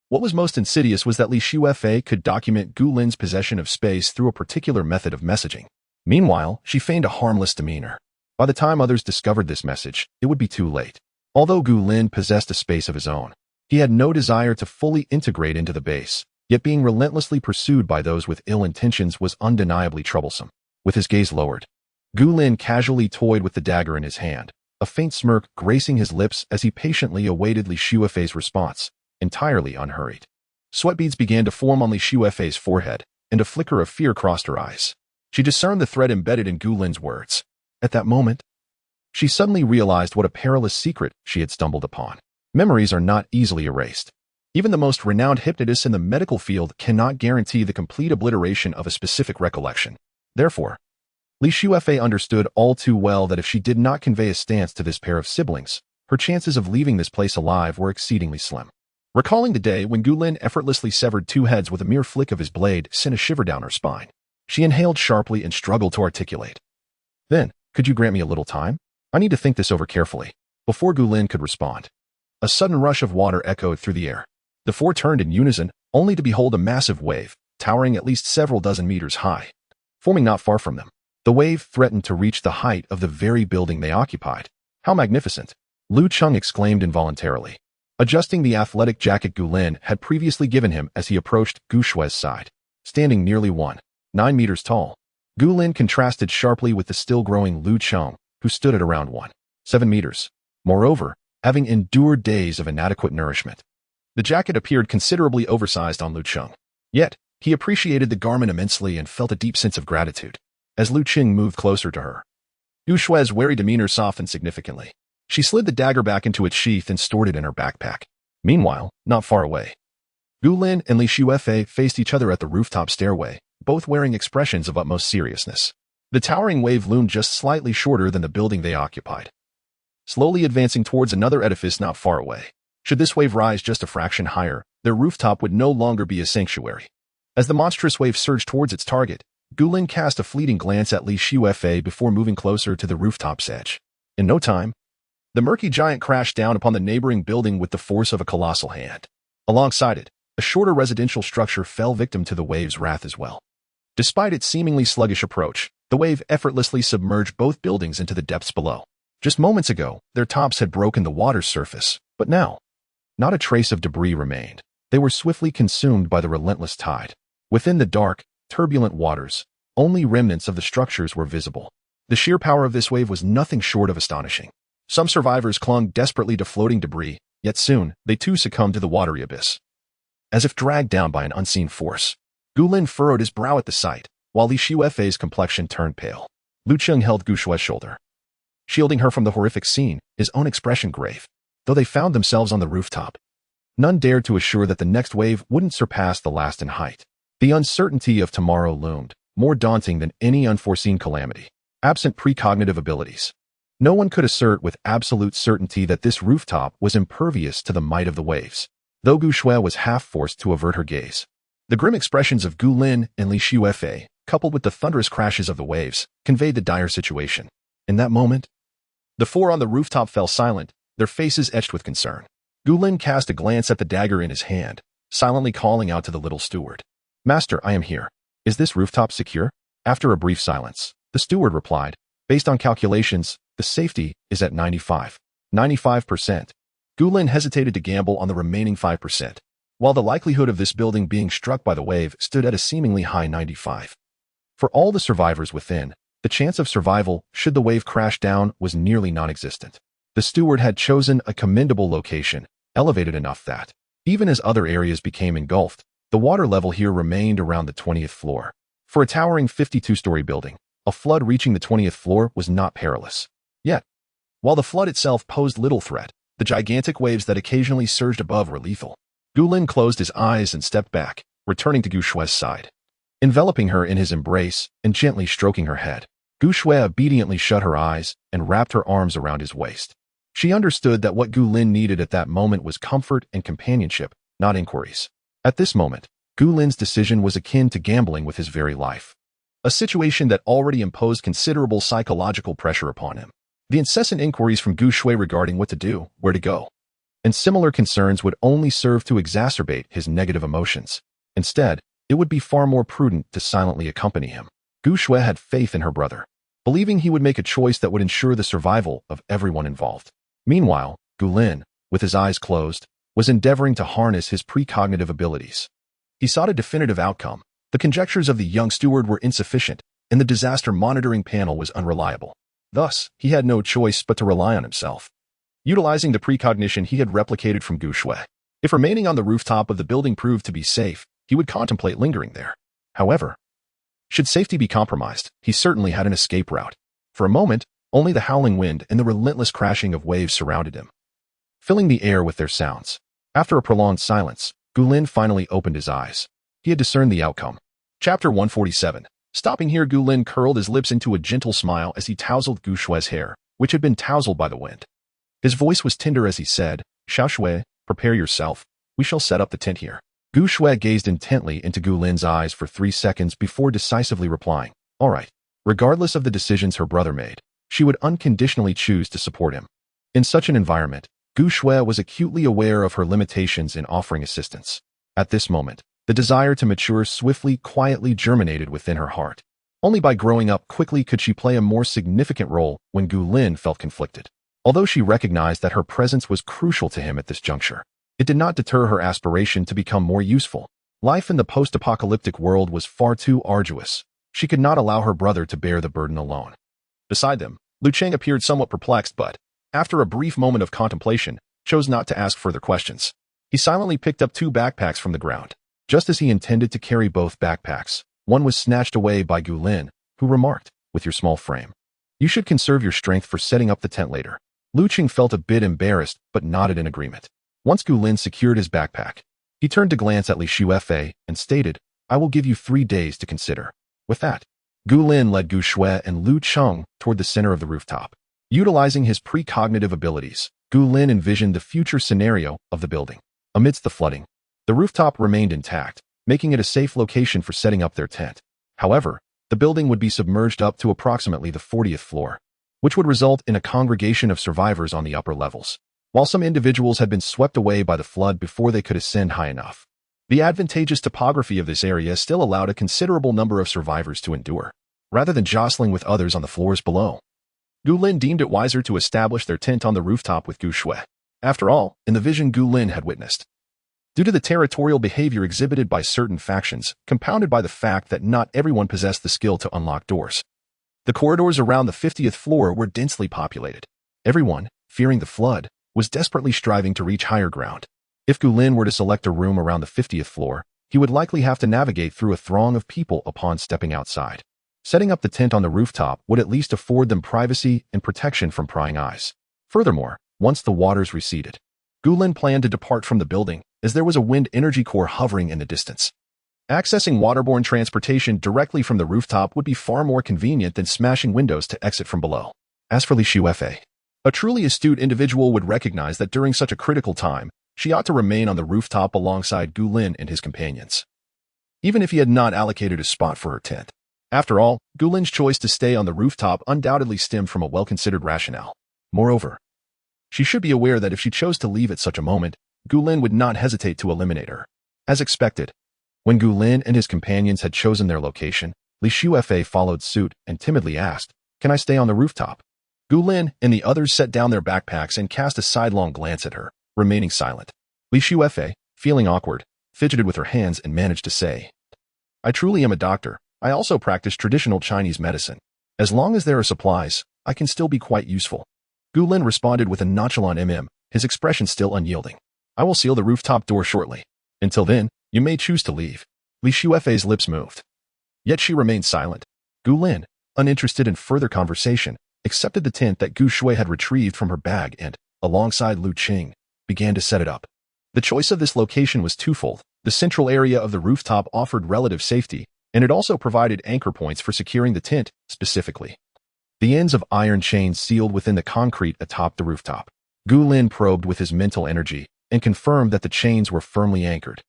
What was most insidious was that Li Shuefei could document Gulin's possession of space through a particular method of messaging. Meanwhile, she feigned a harmless demeanor. By the time others discovered this message, it would be too late. Although Gulin possessed a space of his own, he had no desire to fully integrate into the base, yet being relentlessly pursued by those with ill intentions was undeniably troublesome. With his gaze lowered, Gulin casually toyed with the dagger in his hand, a faint smirk gracing his lips as he patiently awaited Li Shuefei's response, entirely unhurried. Sweat beads began to form on Li Shuefei's forehead, and a flicker of fear crossed her eyes. She discerned the threat embedded in Gulin's words. At that moment, she suddenly realized what a perilous secret she had stumbled upon. Memories are not easily erased. Even the most renowned hypnotists in the medical field cannot guarantee the complete obliteration of a specific recollection. Therefore, Li Shuefei understood all too well that if she did not convey a stance to this pair of siblings, her chances of leaving this place alive were exceedingly slim. Recalling the day when Gulin effortlessly severed two heads with a mere flick of his blade sent a shiver down her spine. She inhaled sharply and struggled to articulate. Then, could you grant me a little time? I need to think this over carefully. Before Gulin could respond, a sudden rush of water echoed through the air. The four turned in unison, only to behold a massive wave, towering at least several dozen meters high, forming not far from them. The wave threatened to reach the height of the very building they occupied. How magnificent! Lu Cheng exclaimed involuntarily, adjusting the athletic jacket Gulin had previously given him as he approached Gu Shue's side. Standing nearly 9 meters tall, Gulin contrasted sharply with the still-growing Lu Cheng, who stood at around 7 meters. Moreover, having endured days of inadequate nourishment, the jacket appeared considerably oversized on Lu Cheng. Yet, he appreciated the garment immensely and felt a deep sense of gratitude. As Lu Cheng moved closer to her, Gu Shue's wary demeanor softened significantly. She slid the dagger back into its sheath and stored it in her backpack. Meanwhile, not far away, Gulin and Li Shuefei faced each other at the rooftop stairway, both wearing expressions of utmost seriousness. The towering wave loomed just slightly shorter than the building they occupied, slowly advancing towards another edifice not far away. Should this wave rise just a fraction higher, their rooftop would no longer be a sanctuary. As the monstrous wave surged towards its target, Gulin cast a fleeting glance at Li Shuefei before moving closer to the rooftop's edge. In no time, the murky giant crashed down upon the neighboring building with the force of a colossal hand. Alongside it, a shorter residential structure fell victim to the wave's wrath as well. Despite its seemingly sluggish approach, the wave effortlessly submerged both buildings into the depths below. Just moments ago, their tops had broken the water's surface, but now, not a trace of debris remained. They were swiftly consumed by the relentless tide. Within the dark, turbulent waters, only remnants of the structures were visible. The sheer power of this wave was nothing short of astonishing. Some survivors clung desperately to floating debris, yet soon, they too succumbed to the watery abyss. As if dragged down by an unseen force, Gulin furrowed his brow at the sight, while Li Shuefei's complexion turned pale. Lu Cheng held Gu Shue's shoulder, shielding her from the horrific scene, his own expression grave. Though they found themselves on the rooftop, none dared to assure that the next wave wouldn't surpass the last in height. The uncertainty of tomorrow loomed, more daunting than any unforeseen calamity. Absent precognitive abilities, no one could assert with absolute certainty that this rooftop was impervious to the might of the waves. Though Gu Shue was half forced to avert her gaze, the grim expressions of Gulin and Li Shuefei, coupled with the thunderous crashes of the waves, conveyed the dire situation. In that moment, the four on the rooftop fell silent, their faces etched with concern. Gulin cast a glance at the dagger in his hand, silently calling out to the little steward. "Master, I am here. Is this rooftop secure?" After a brief silence, the steward replied, "Based on calculations, the safety is at 95%. Gulin hesitated to gamble on the remaining 5%, while the likelihood of this building being struck by the wave stood at a seemingly high 95. For all the survivors within, the chance of survival should the wave crash down was nearly non-existent. The steward had chosen a commendable location, elevated enough that, even as other areas became engulfed, the water level here remained around the 20th floor. For a towering 52-story building, a flood reaching the 20th floor was not perilous. Yet, while the flood itself posed little threat, the gigantic waves that occasionally surged above were lethal. Gulin closed his eyes and stepped back, returning to Gu Shue's side. Enveloping her in his embrace and gently stroking her head, Gu Shue obediently shut her eyes and wrapped her arms around his waist. She understood that what Gulin needed at that moment was comfort and companionship, not inquiries. At this moment, Gulin's decision was akin to gambling with his very life. A situation that already imposed considerable psychological pressure upon him. The incessant inquiries from Gu Shui regarding what to do, where to go, and similar concerns would only serve to exacerbate his negative emotions. Instead, it would be far more prudent to silently accompany him. Gu Shui had faith in her brother, believing he would make a choice that would ensure the survival of everyone involved. Meanwhile, Gulin, with his eyes closed, was endeavoring to harness his precognitive abilities. He sought a definitive outcome. The conjectures of the young steward were insufficient, and the disaster monitoring panel was unreliable. Thus, he had no choice but to rely on himself. Utilizing the precognition he had replicated from Gu Shui, if remaining on the rooftop of the building proved to be safe, he would contemplate lingering there. However, should safety be compromised, he certainly had an escape route. For a moment, only the howling wind and the relentless crashing of waves surrounded him, filling the air with their sounds. After a prolonged silence, Gulin finally opened his eyes. He had discerned the outcome. Chapter 147. Stopping here, Gulin curled his lips into a gentle smile as he tousled Gu Shue's hair, which had been tousled by the wind. His voice was tender as he said, "Xiao Shui, prepare yourself. We shall set up the tent here." Gu Shui gazed intently into Gulin's eyes for 3 seconds before decisively replying, "All right." Regardless of the decisions her brother made, she would unconditionally choose to support him. In such an environment, Gu Shui was acutely aware of her limitations in offering assistance. At this moment, the desire to mature swiftly, quietly germinated within her heart. Only by growing up quickly could she play a more significant role when Gulin felt conflicted. Although she recognized that her presence was crucial to him at this juncture, it did not deter her aspiration to become more useful. Life in the post-apocalyptic world was far too arduous. She could not allow her brother to bear the burden alone. Beside them, Lu Cheng appeared somewhat perplexed but, after a brief moment of contemplation, chose not to ask further questions. He silently picked up 2 backpacks from the ground. Just as he intended to carry both backpacks, one was snatched away by Gulin, who remarked, "With your small frame, you should conserve your strength for setting up the tent later." Lu Cheng felt a bit embarrassed but nodded in agreement. Once Gulin secured his backpack, he turned to glance at Li Shuefei and stated, "I will give you 3 days to consider." With that, Gulin led Gu Shui and Lu Cheng toward the center of the rooftop. Utilizing his precognitive abilities, Gulin envisioned the future scenario of the building. Amidst the flooding, the rooftop remained intact, making it a safe location for setting up their tent. However, the building would be submerged up to approximately the 40th floor, which would result in a congregation of survivors on the upper levels. While some individuals had been swept away by the flood before they could ascend high enough, the advantageous topography of this area still allowed a considerable number of survivors to endure, rather than jostling with others on the floors below. Gulin deemed it wiser to establish their tent on the rooftop with Gu Shui. After all, in the vision Gulin had witnessed, due to the territorial behavior exhibited by certain factions, compounded by the fact that not everyone possessed the skill to unlock doors, the corridors around the 50th floor were densely populated. Everyone, fearing the flood, was desperately striving to reach higher ground. If Gulin were to select a room around the 50th floor, he would likely have to navigate through a throng of people upon stepping outside. Setting up the tent on the rooftop would at least afford them privacy and protection from prying eyes. Furthermore, once the waters receded, Gulin planned to depart from the building, as there was a wind energy core hovering in the distance. Accessing waterborne transportation directly from the rooftop would be far more convenient than smashing windows to exit from below. As for Li Shuefei, a truly astute individual would recognize that during such a critical time, she ought to remain on the rooftop alongside Gulin and his companions, even if he had not allocated a spot for her tent. After all, Gulin's choice to stay on the rooftop undoubtedly stemmed from a well-considered rationale. Moreover, She should be aware that if she chose to leave at such a moment, Gulin would not hesitate to eliminate her. As expected, when Gulin and his companions had chosen their location, Li Shuefei followed suit and timidly asked, "Can I stay on the rooftop?" Gulin and the others set down their backpacks and cast a sidelong glance at her, remaining silent. Li Shuefei, feeling awkward, fidgeted with her hands and managed to say, "I truly am a doctor. I also practice traditional Chinese medicine. As long as there are supplies, I can still be quite useful." Gulin responded with a nonchalant his expression still unyielding. "I will seal the rooftop door shortly. Until then, you may choose to leave." Li Shuefei's lips moved. Yet she remained silent. Gulin, uninterested in further conversation, accepted the tent that Gu Shui had retrieved from her bag and, alongside Lu Qing, began to set it up. The choice of this location was twofold. The central area of the rooftop offered relative safety, and it also provided anchor points for securing the tent, specifically. The ends of iron chains sealed within the concrete atop the rooftop. Gulin probed with his mental energy and confirmed that the chains were firmly anchored.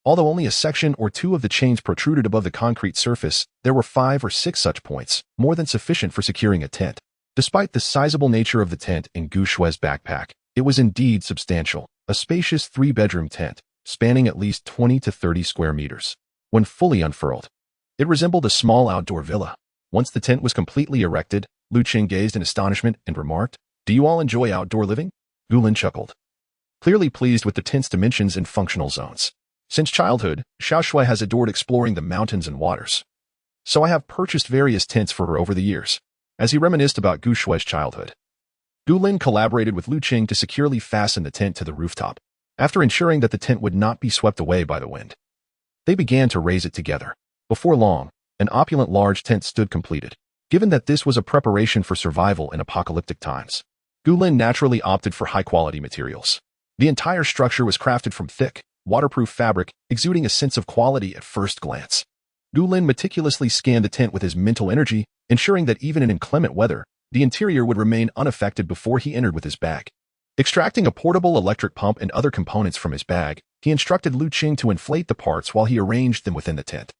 Although only a section or two of the chains protruded above the concrete surface, there were 5 or 6 such points, more than sufficient for securing a tent. Despite the sizable nature of the tent in Gu Shui's backpack, it was indeed substantial, a spacious 3-bedroom tent, spanning at least 20 to 30 square meters. When fully unfurled, it resembled a small outdoor villa. Once the tent was completely erected, Lu Qing gazed in astonishment and remarked, "Do you all enjoy outdoor living?" Gulin chuckled, clearly pleased with the tent's dimensions and functional zones. Since childhood, Xiao Shui has adored exploring the mountains and waters. So I have purchased various tents for her over the years. As he reminisced about Gu Shui's childhood, Gulin collaborated with Lu Qing to securely fasten the tent to the rooftop. After ensuring that the tent would not be swept away by the wind, they began to raise it together. Before long, an opulent large tent stood completed. Given that this was a preparation for survival in apocalyptic times, Gulin naturally opted for high-quality materials. The entire structure was crafted from thick, waterproof fabric, exuding a sense of quality at first glance. Gulin meticulously scanned the tent with his mental energy, ensuring that even in inclement weather, the interior would remain unaffected before he entered with his bag. Extracting a portable electric pump and other components from his bag, he instructed Lu Qing to inflate the parts while he arranged them within the tent.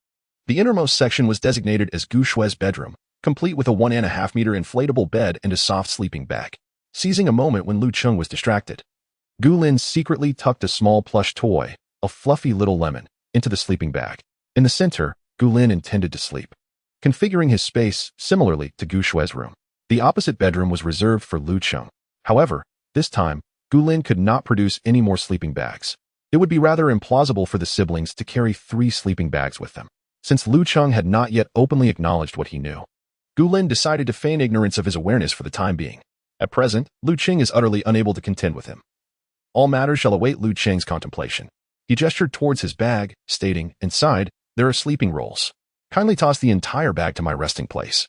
The innermost section was designated as Gu Shui's bedroom, complete with a 1.5-meter inflatable bed and a soft sleeping bag. Seizing a moment when Lu Qing was distracted, Gulin secretly tucked a small plush toy, a fluffy little lemon, into the sleeping bag. In the center, Gulin intended to sleep, configuring his space similarly to Gu Shui's room. The opposite bedroom was reserved for Lu Qing. However, this time, Gulin could not produce any more sleeping bags. It would be rather implausible for the siblings to carry 3 sleeping bags with them, since Lu Qing had not yet openly acknowledged what he knew. Gulin decided to feign ignorance of his awareness for the time being. At present, Lu Qing is utterly unable to contend with him. All matters shall await Lu Qing's contemplation. He gestured towards his bag, stating, "Inside, there are sleeping rolls. Kindly toss the entire bag to my resting place.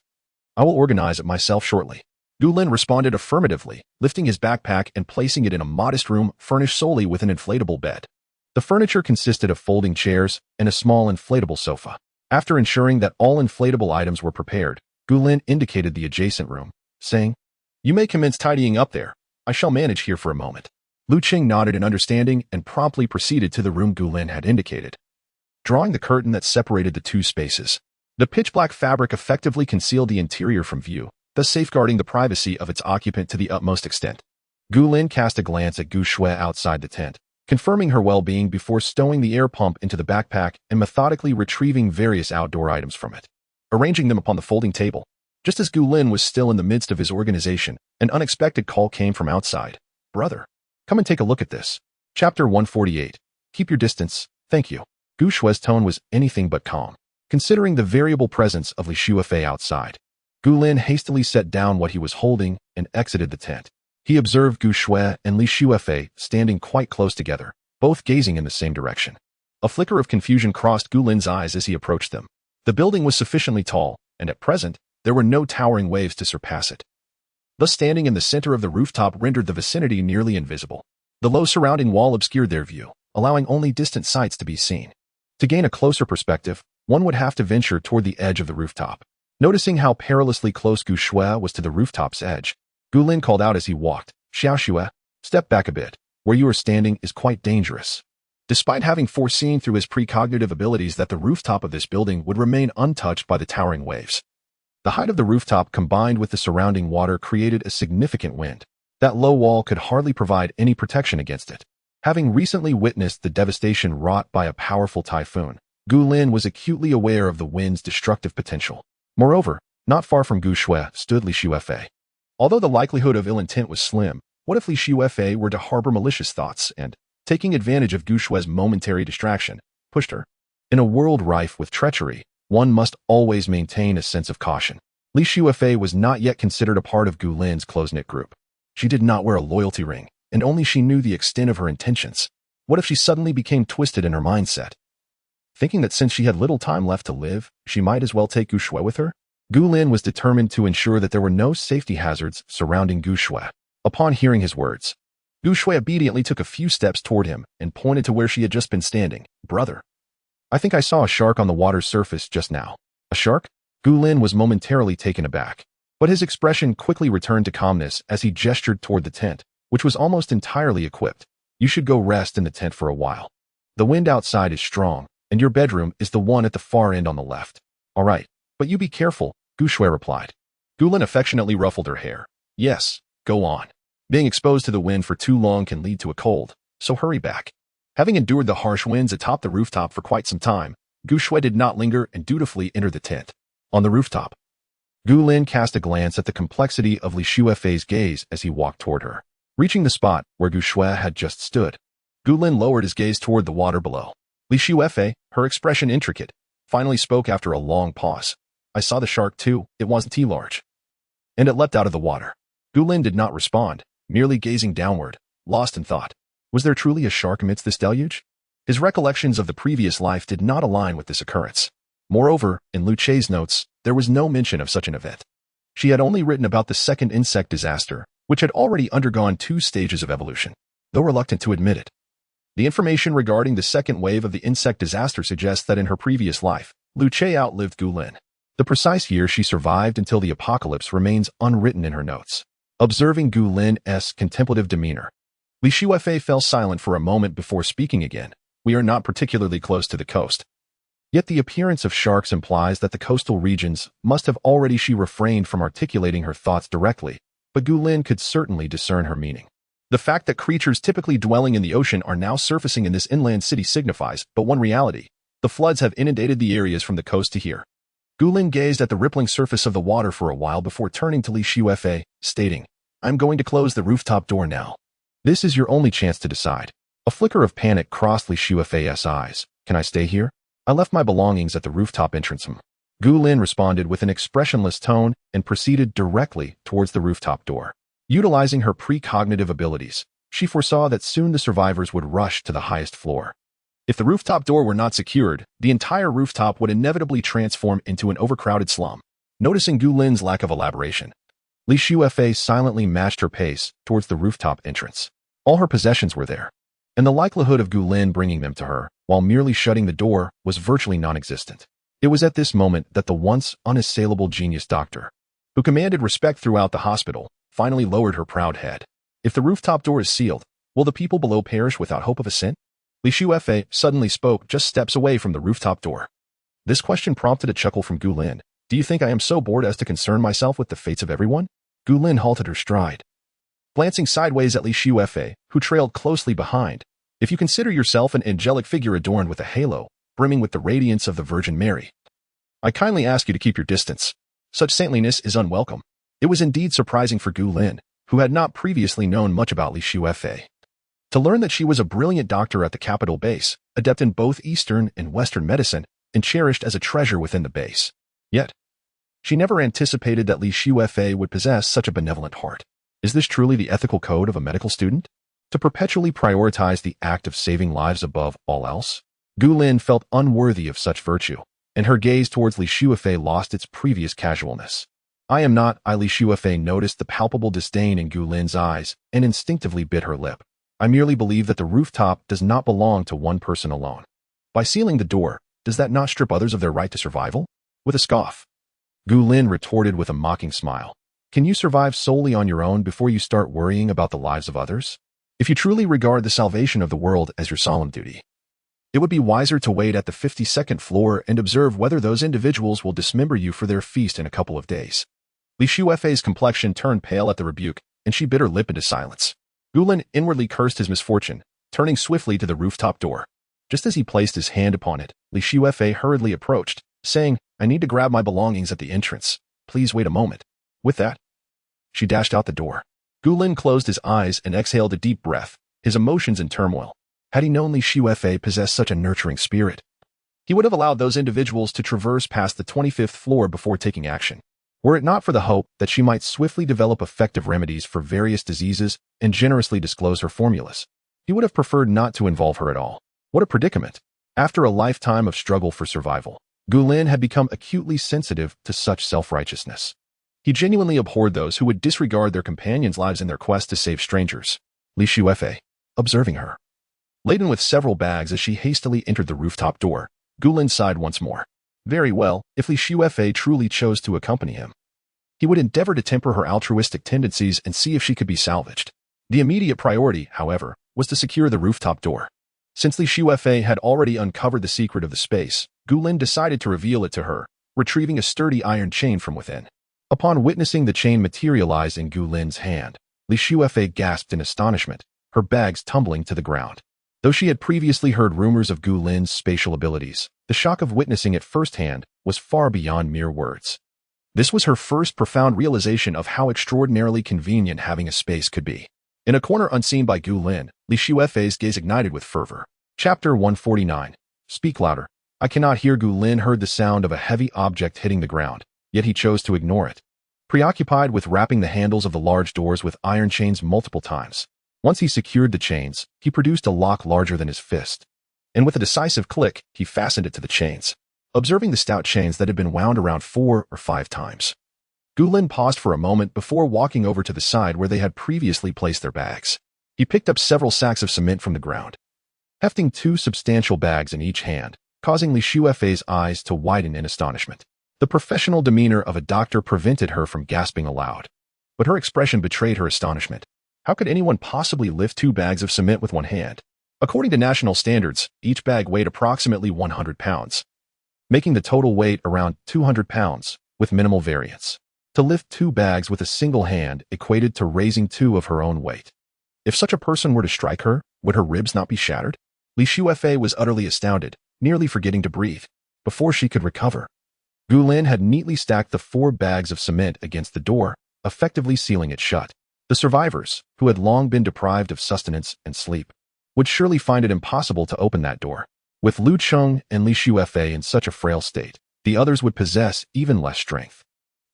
I will organize it myself shortly." Gulin responded affirmatively, lifting his backpack and placing it in a modest room furnished solely with an inflatable bed. The furniture consisted of folding chairs and a small inflatable sofa. After ensuring that all inflatable items were prepared, Gulin indicated the adjacent room, saying, "You may commence tidying up there. I shall manage here for a moment." Lu Qing nodded in understanding and promptly proceeded to the room Gulin had indicated. Drawing the curtain that separated the 2 spaces, the pitch-black fabric effectively concealed the interior from view, thus safeguarding the privacy of its occupant to the utmost extent. Gulin cast a glance at Gu Shui outside the tent, confirming her well-being before stowing the air pump into the backpack and methodically retrieving various outdoor items from it, arranging them upon the folding table. Just as Gulin was still in the midst of his organization, an unexpected call came from outside. "Brother, come and take a look at this." Chapter 148. Keep your distance, thank you. Gu Shui's tone was anything but calm, considering the variable presence of Li Shuefei outside. Gulin hastily set down what he was holding and exited the tent. He observed Gu Shui and Li Shuefei standing quite close together, both gazing in the same direction. A flicker of confusion crossed Gulin's eyes as he approached them. The building was sufficiently tall, and at present, there were no towering waves to surpass it. Thus standing in the center of the rooftop rendered the vicinity nearly invisible. The low surrounding wall obscured their view, allowing only distant sights to be seen. To gain a closer perspective, one would have to venture toward the edge of the rooftop. Noticing how perilously close Gu Shui was to the rooftop's edge, Gulin called out as he walked, "Xiao Shui, step back a bit. Where you are standing is quite dangerous." Despite having foreseen through his precognitive abilities that the rooftop of this building would remain untouched by the towering waves, the height of the rooftop combined with the surrounding water created a significant wind. That low wall could hardly provide any protection against it. Having recently witnessed the devastation wrought by a powerful typhoon, Gu Lin was acutely aware of the wind's destructive potential. Moreover, not far from Gu Shui stood Li Xuefei. Although the likelihood of ill intent was slim, what if Li Xuefei were to harbor malicious thoughts and, taking advantage of Gu Shui's momentary distraction, pushed her? In a world rife with treachery, one must always maintain a sense of caution. Li Xuefei was not yet considered a part of Gu Lin's close-knit group. She did not wear a loyalty ring, and only she knew the extent of her intentions. What if she suddenly became twisted in her mindset? Thinking that since she had little time left to live, she might as well take Gu Shui with her? Gu Lin was determined to ensure that there were no safety hazards surrounding Gu Shui. Upon hearing his words, Gu Shui obediently took a few steps toward him and pointed to where she had just been standing. Brother, I think I saw a shark on the water's surface just now. A shark? Gu Lin was momentarily taken aback, but his expression quickly returned to calmness as he gestured toward the tent, which was almost entirely equipped. You should go rest in the tent for a while. The wind outside is strong, and your bedroom is the one at the far end on the left. All right, but you be careful, Gu Shui replied. Gu Lin affectionately ruffled her hair. Yes, go on. Being exposed to the wind for too long can lead to a cold, so hurry back. Having endured the harsh winds atop the rooftop for quite some time, Gu Shui did not linger and dutifully entered the tent. On the rooftop, Gu Lin cast a glance at the complexity of Li Xuefei's gaze as he walked toward her. Reaching the spot where Gu Shui had just stood, Gu Lin lowered his gaze toward the water below. Li Xuefei, her expression intricate, finally spoke after a long pause. I saw the shark too, it wasn't too large. And it leapt out of the water. Gu Lin did not respond, merely gazing downward, lost in thought. Was there truly a shark amidst this deluge? His recollections of the previous life did not align with this occurrence. Moreover, in Lu Che's notes, there was no mention of such an event. She had only written about the second insect disaster, which had already undergone 2 stages of evolution, though reluctant to admit it. The information regarding the second wave of the insect disaster suggests that in her previous life, Lu Che outlived Gu Lin. The precise year she survived until the apocalypse remains unwritten in her notes. Observing Gu Lin's contemplative demeanor, Li Xuefei fell silent for a moment before speaking again. We are not particularly close to the coast. Yet the appearance of sharks implies that the coastal regions must have already. She refrained from articulating her thoughts directly, but Gu Lin could certainly discern her meaning. The fact that creatures typically dwelling in the ocean are now surfacing in this inland city signifies but one reality. The floods have inundated the areas from the coast to here. Gu Lin gazed at the rippling surface of the water for a while before turning to Li Xuefei, stating, I'm going to close the rooftop door now. This is your only chance to decide. A flicker of panic crossed Li Xuefei's eyes. Can I stay here? I left my belongings at the rooftop entrance. Gu Lin responded with an expressionless tone and proceeded directly towards the rooftop door. Utilizing her precognitive abilities, she foresaw that soon the survivors would rush to the highest floor. If the rooftop door were not secured, the entire rooftop would inevitably transform into an overcrowded slum. Noticing Gu Lin's lack of elaboration, Li Xuefei silently matched her pace towards the rooftop entrance. All her possessions were there, and the likelihood of Gu Lin bringing them to her while merely shutting the door was virtually non-existent. It was at this moment that the once unassailable genius doctor, who commanded respect throughout the hospital, finally lowered her proud head. If the rooftop door is sealed, will the people below perish without hope of ascent? Li Xuefei suddenly spoke just steps away from the rooftop door. This question prompted a chuckle from Gu Lin. Do you think I am so bored as to concern myself with the fates of everyone? Gu Lin halted her stride, glancing sideways at Li Xuefei, who trailed closely behind. If you consider yourself an angelic figure adorned with a halo, brimming with the radiance of the Virgin Mary, I kindly ask you to keep your distance. Such saintliness is unwelcome. It was indeed surprising for Gu Lin, who had not previously known much about Li Xuefei, to learn that she was a brilliant doctor at the capital base, adept in both Eastern and Western medicine, and cherished as a treasure within the base. Yet, she never anticipated that Li Xuefei would possess such a benevolent heart. Is this truly the ethical code of a medical student? To perpetually prioritize the act of saving lives above all else? Gu Lin felt unworthy of such virtue, and her gaze towards Li Xuefei lost its previous casualness. I am not. Li Xuefei noticed the palpable disdain in Gu Lin's eyes and instinctively bit her lip. I merely believe that the rooftop does not belong to one person alone. By sealing the door, does that not strip others of their right to survival? With a scoff, Gu Lin retorted with a mocking smile. Can you survive solely on your own before you start worrying about the lives of others? If you truly regard the salvation of the world as your solemn duty, it would be wiser to wait at the 52nd floor and observe whether those individuals will dismember you for their feast in a couple of days. Li Xuefei's complexion turned pale at the rebuke, and she bit her lip into silence. Gulin inwardly cursed his misfortune, turning swiftly to the rooftop door. Just as he placed his hand upon it, Li Xuefei hurriedly approached, saying, "I need to grab my belongings at the entrance. Please wait a moment." With that, she dashed out the door. Gulin closed his eyes and exhaled a deep breath, his emotions in turmoil. Had he known Li Xuefei possessed such a nurturing spirit, he would have allowed those individuals to traverse past the 25th floor before taking action. Were it not for the hope that she might swiftly develop effective remedies for various diseases and generously disclose her formulas, he would have preferred not to involve her at all. What a predicament! After a lifetime of struggle for survival, Gulin had become acutely sensitive to such self-righteousness. He genuinely abhorred those who would disregard their companions' lives in their quest to save strangers. Li Xuefei, observing her, laden with several bags as she hastily entered the rooftop door, Gulin sighed once more. Very well, if Li Xuefei truly chose to accompany him, he would endeavor to temper her altruistic tendencies and see if she could be salvaged. The immediate priority, however, was to secure the rooftop door. Since Li Xuefei had already uncovered the secret of the space, Gulin decided to reveal it to her, retrieving a sturdy iron chain from within. Upon witnessing the chain materialize in Gulin's hand, Li Xuefei gasped in astonishment, her bags tumbling to the ground. Though she had previously heard rumors of Gulin's spatial abilities, the shock of witnessing it firsthand was far beyond mere words. This was her first profound realization of how extraordinarily convenient having a space could be. In a corner unseen by Gulin, Li Xuefei's gaze ignited with fervor. Chapter 149. Speak louder. I cannot hear. Gulin heard the sound of a heavy object hitting the ground, yet he chose to ignore it. Preoccupied with wrapping the handles of the large doors with iron chains multiple times, once he secured the chains, he produced a lock larger than his fist. And with a decisive click, he fastened it to the chains. Observing the stout chains that had been wound around 4 or 5 times, Gulin paused for a moment before walking over to the side where they had previously placed their bags. He picked up several sacks of cement from the ground, hefting 2 substantial bags in each hand, causing Li Xuefei's eyes to widen in astonishment. The professional demeanor of a doctor prevented her from gasping aloud, but her expression betrayed her astonishment. How could anyone possibly lift 2 bags of cement with one hand? According to national standards, each bag weighed approximately 100 pounds, making the total weight around 200 pounds, with minimal variance. To lift 2 bags with a single hand equated to raising 2 of her own weight. If such a person were to strike her, would her ribs not be shattered? Li Xuefei was utterly astounded, nearly forgetting to breathe. Before she could recover, Gulin had neatly stacked the 4 bags of cement against the door, effectively sealing it shut. The survivors, who had long been deprived of sustenance and sleep, would surely find it impossible to open that door. With Lu Cheng and Li Xuefei in such a frail state, the others would possess even less strength.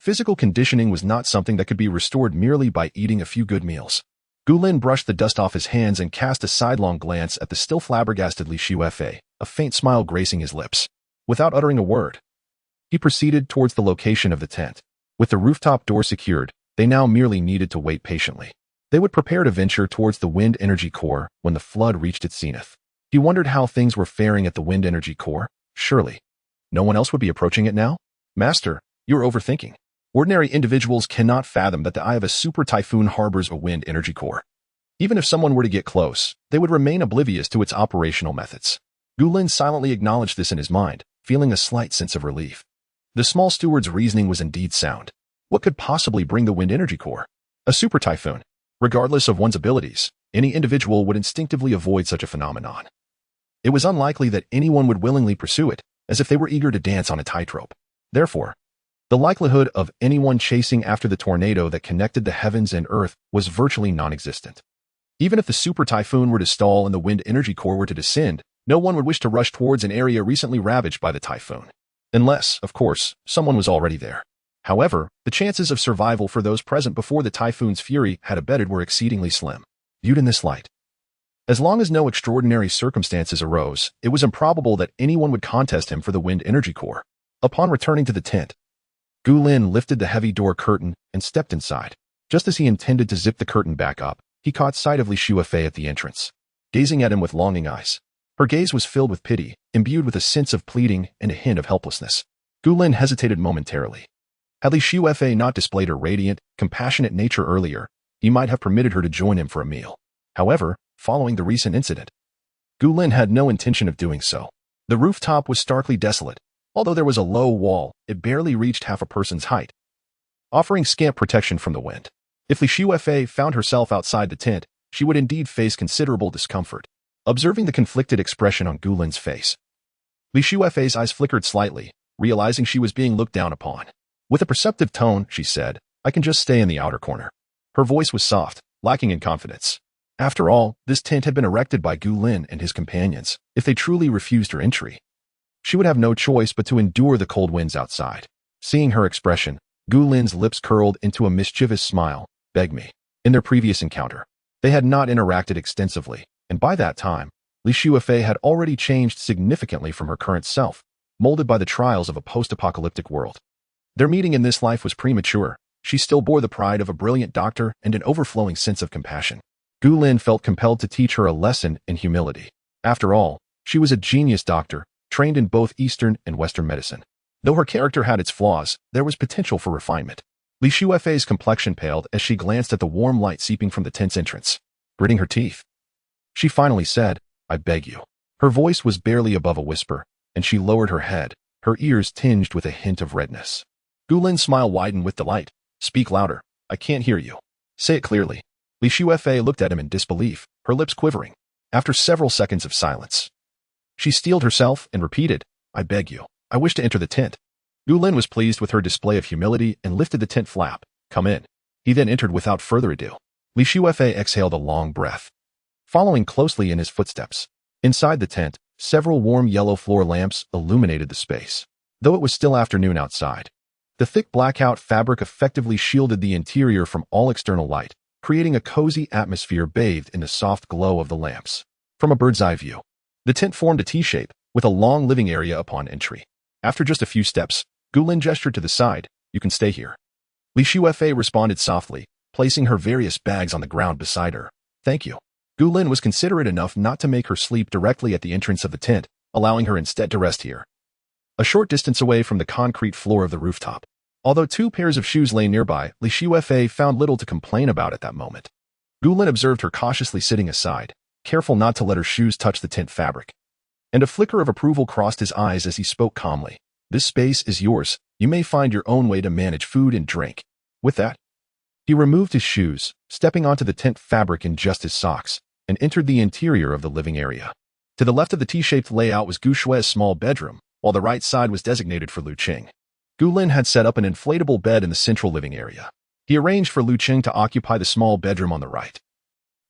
Physical conditioning was not something that could be restored merely by eating a few good meals. Gulin brushed the dust off his hands and cast a sidelong glance at the still flabbergasted Li Xuefei, a faint smile gracing his lips. Without uttering a word, he proceeded towards the location of the tent. With the rooftop door secured, they now merely needed to wait patiently. They would prepare to venture towards the wind energy core when the flood reached its zenith. He wondered how things were faring at the wind energy core. Surely, no one else would be approaching it now? Master, you're overthinking. Ordinary individuals cannot fathom that the eye of a super typhoon harbors a wind energy core. Even if someone were to get close, they would remain oblivious to its operational methods. Gulin silently acknowledged this in his mind, feeling a slight sense of relief. The small steward's reasoning was indeed sound. What could possibly bring the wind energy core? A super typhoon. Regardless of one's abilities, any individual would instinctively avoid such a phenomenon. It was unlikely that anyone would willingly pursue it, as if they were eager to dance on a tightrope. Therefore, the likelihood of anyone chasing after the tornado that connected the heavens and earth was virtually non-existent. Even if the super typhoon were to stall and the wind energy core were to descend, no one would wish to rush towards an area recently ravaged by the typhoon. Unless, of course, someone was already there. However, the chances of survival for those present before the typhoon's fury had abated were exceedingly slim. Viewed in this light, as long as no extraordinary circumstances arose, it was improbable that anyone would contest him for the wind energy core. Upon returning to the tent, Gulin lifted the heavy door curtain and stepped inside. Just as he intended to zip the curtain back up, he caught sight of Li Xuefei at the entrance, gazing at him with longing eyes. Her gaze was filled with pity, imbued with a sense of pleading and a hint of helplessness. Gulin hesitated momentarily. Had Li Xuefei not displayed her radiant, compassionate nature earlier, he might have permitted her to join him for a meal. However, following the recent incident, Gulin had no intention of doing so. The rooftop was starkly desolate. Although there was a low wall, it barely reached half a person's height, offering scant protection from the wind. If Li Shuefei found herself outside the tent, she would indeed face considerable discomfort. Observing the conflicted expression on Gulin's face, Li Shuefei's eyes flickered slightly, realizing she was being looked down upon. With a perceptive tone, she said, "I can just stay in the outer corner." Her voice was soft, lacking in confidence. After all, this tent had been erected by Gulin and his companions. If they truly refused her entry, she would have no choice but to endure the cold winds outside. Seeing her expression, Gulin's lips curled into a mischievous smile. "Beg me." In their previous encounter, they had not interacted extensively, and by that time, Li Shuefei had already changed significantly from her current self, molded by the trials of a post-apocalyptic world. Their meeting in this life was premature. She still bore the pride of a brilliant doctor and an overflowing sense of compassion. Gulin felt compelled to teach her a lesson in humility. After all, she was a genius doctor, trained in both Eastern and Western medicine. Though her character had its flaws, there was potential for refinement. Li Shuefei's complexion paled as she glanced at the warm light seeping from the tent's entrance. Gritting her teeth, she finally said, "I beg you." Her voice was barely above a whisper, and she lowered her head, her ears tinged with a hint of redness. Gulin's smile widened with delight. "Speak louder. I can't hear you. Say it clearly." Li Shuefei looked at him in disbelief, her lips quivering. After several seconds of silence, she steeled herself and repeated, "I beg you. I wish to enter the tent." Gulin was pleased with her display of humility and lifted the tent flap. "Come in." He then entered without further ado. Li Shuefei exhaled a long breath, following closely in his footsteps. Inside the tent, several warm yellow floor lamps illuminated the space. Though it was still afternoon outside, the thick blackout fabric effectively shielded the interior from all external light, creating a cozy atmosphere bathed in the soft glow of the lamps. From a bird's-eye view, the tent formed a T-shape, with a long living area upon entry. After just a few steps, Gulin gestured to the side. "You can stay here." Li Shuefei responded softly, placing her various bags on the ground beside her. "Thank you." Gulin was considerate enough not to make her sleep directly at the entrance of the tent, allowing her instead to rest here, a short distance away from the concrete floor of the rooftop. Although 2 pairs of shoes lay nearby, Li Shuefei found little to complain about at that moment. Gulin observed her cautiously sitting aside, careful not to let her shoes touch the tent fabric. And a flicker of approval crossed his eyes as he spoke calmly. "This space is yours. You may find your own way to manage food and drink." With that, he removed his shoes, stepping onto the tent fabric in just his socks, and entered the interior of the living area. To the left of the T-shaped layout was Gu Shue's small bedroom, while the right side was designated for Lu Qing. Gulin had set up an inflatable bed in the central living area. He arranged for Lu Qing to occupy the small bedroom on the right,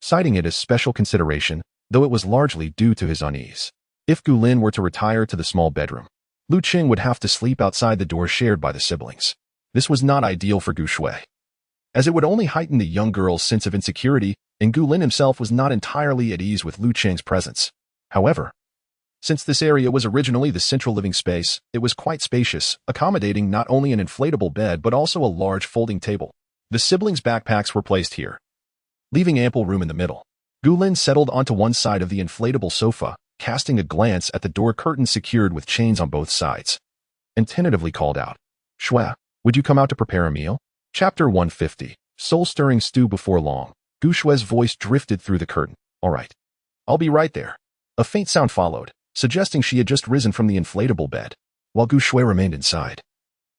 citing it as special consideration, though it was largely due to his unease. If Gulin were to retire to the small bedroom, Lu Qing would have to sleep outside the door shared by the siblings. This was not ideal for Gu Shui, as it would only heighten the young girl's sense of insecurity, and Gulin himself was not entirely at ease with Lu Qing's presence. However, since this area was originally the central living space, it was quite spacious, accommodating not only an inflatable bed but also a large folding table. The siblings' backpacks were placed here, leaving ample room in the middle. Gulin settled onto one side of the inflatable sofa, casting a glance at the door curtain secured with chains on both sides, and tentatively called out, "Shui, would you come out to prepare a meal?" Chapter 150, Soul-Stirring Stew. Before long, Gu Shue's voice drifted through the curtain. "All right. I'll be right there." A faint sound followed, suggesting she had just risen from the inflatable bed, while Gu Shui remained inside.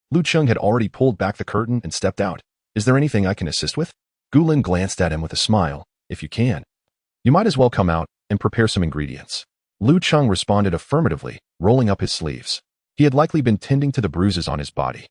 Lu Qing had already pulled back the curtain and stepped out. "Is there anything I can assist with?" Gulin glanced at him with a smile. "If you can, you might as well come out and prepare some ingredients." Lu Qing responded affirmatively, rolling up his sleeves. He had likely been tending to the bruises on his body,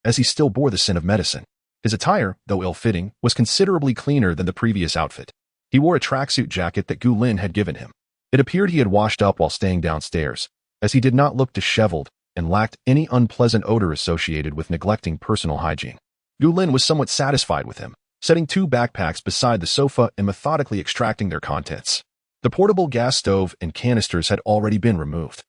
as he still bore the scent of medicine. His attire, though ill-fitting, was considerably cleaner than the previous outfit. He wore a tracksuit jacket that Gulin had given him. It appeared he had washed up while staying downstairs, as he did not look disheveled and lacked any unpleasant odor associated with neglecting personal hygiene. Gulin was somewhat satisfied with him, setting 2 backpacks beside the sofa and methodically extracting their contents. The portable gas stove and canisters had already been removed.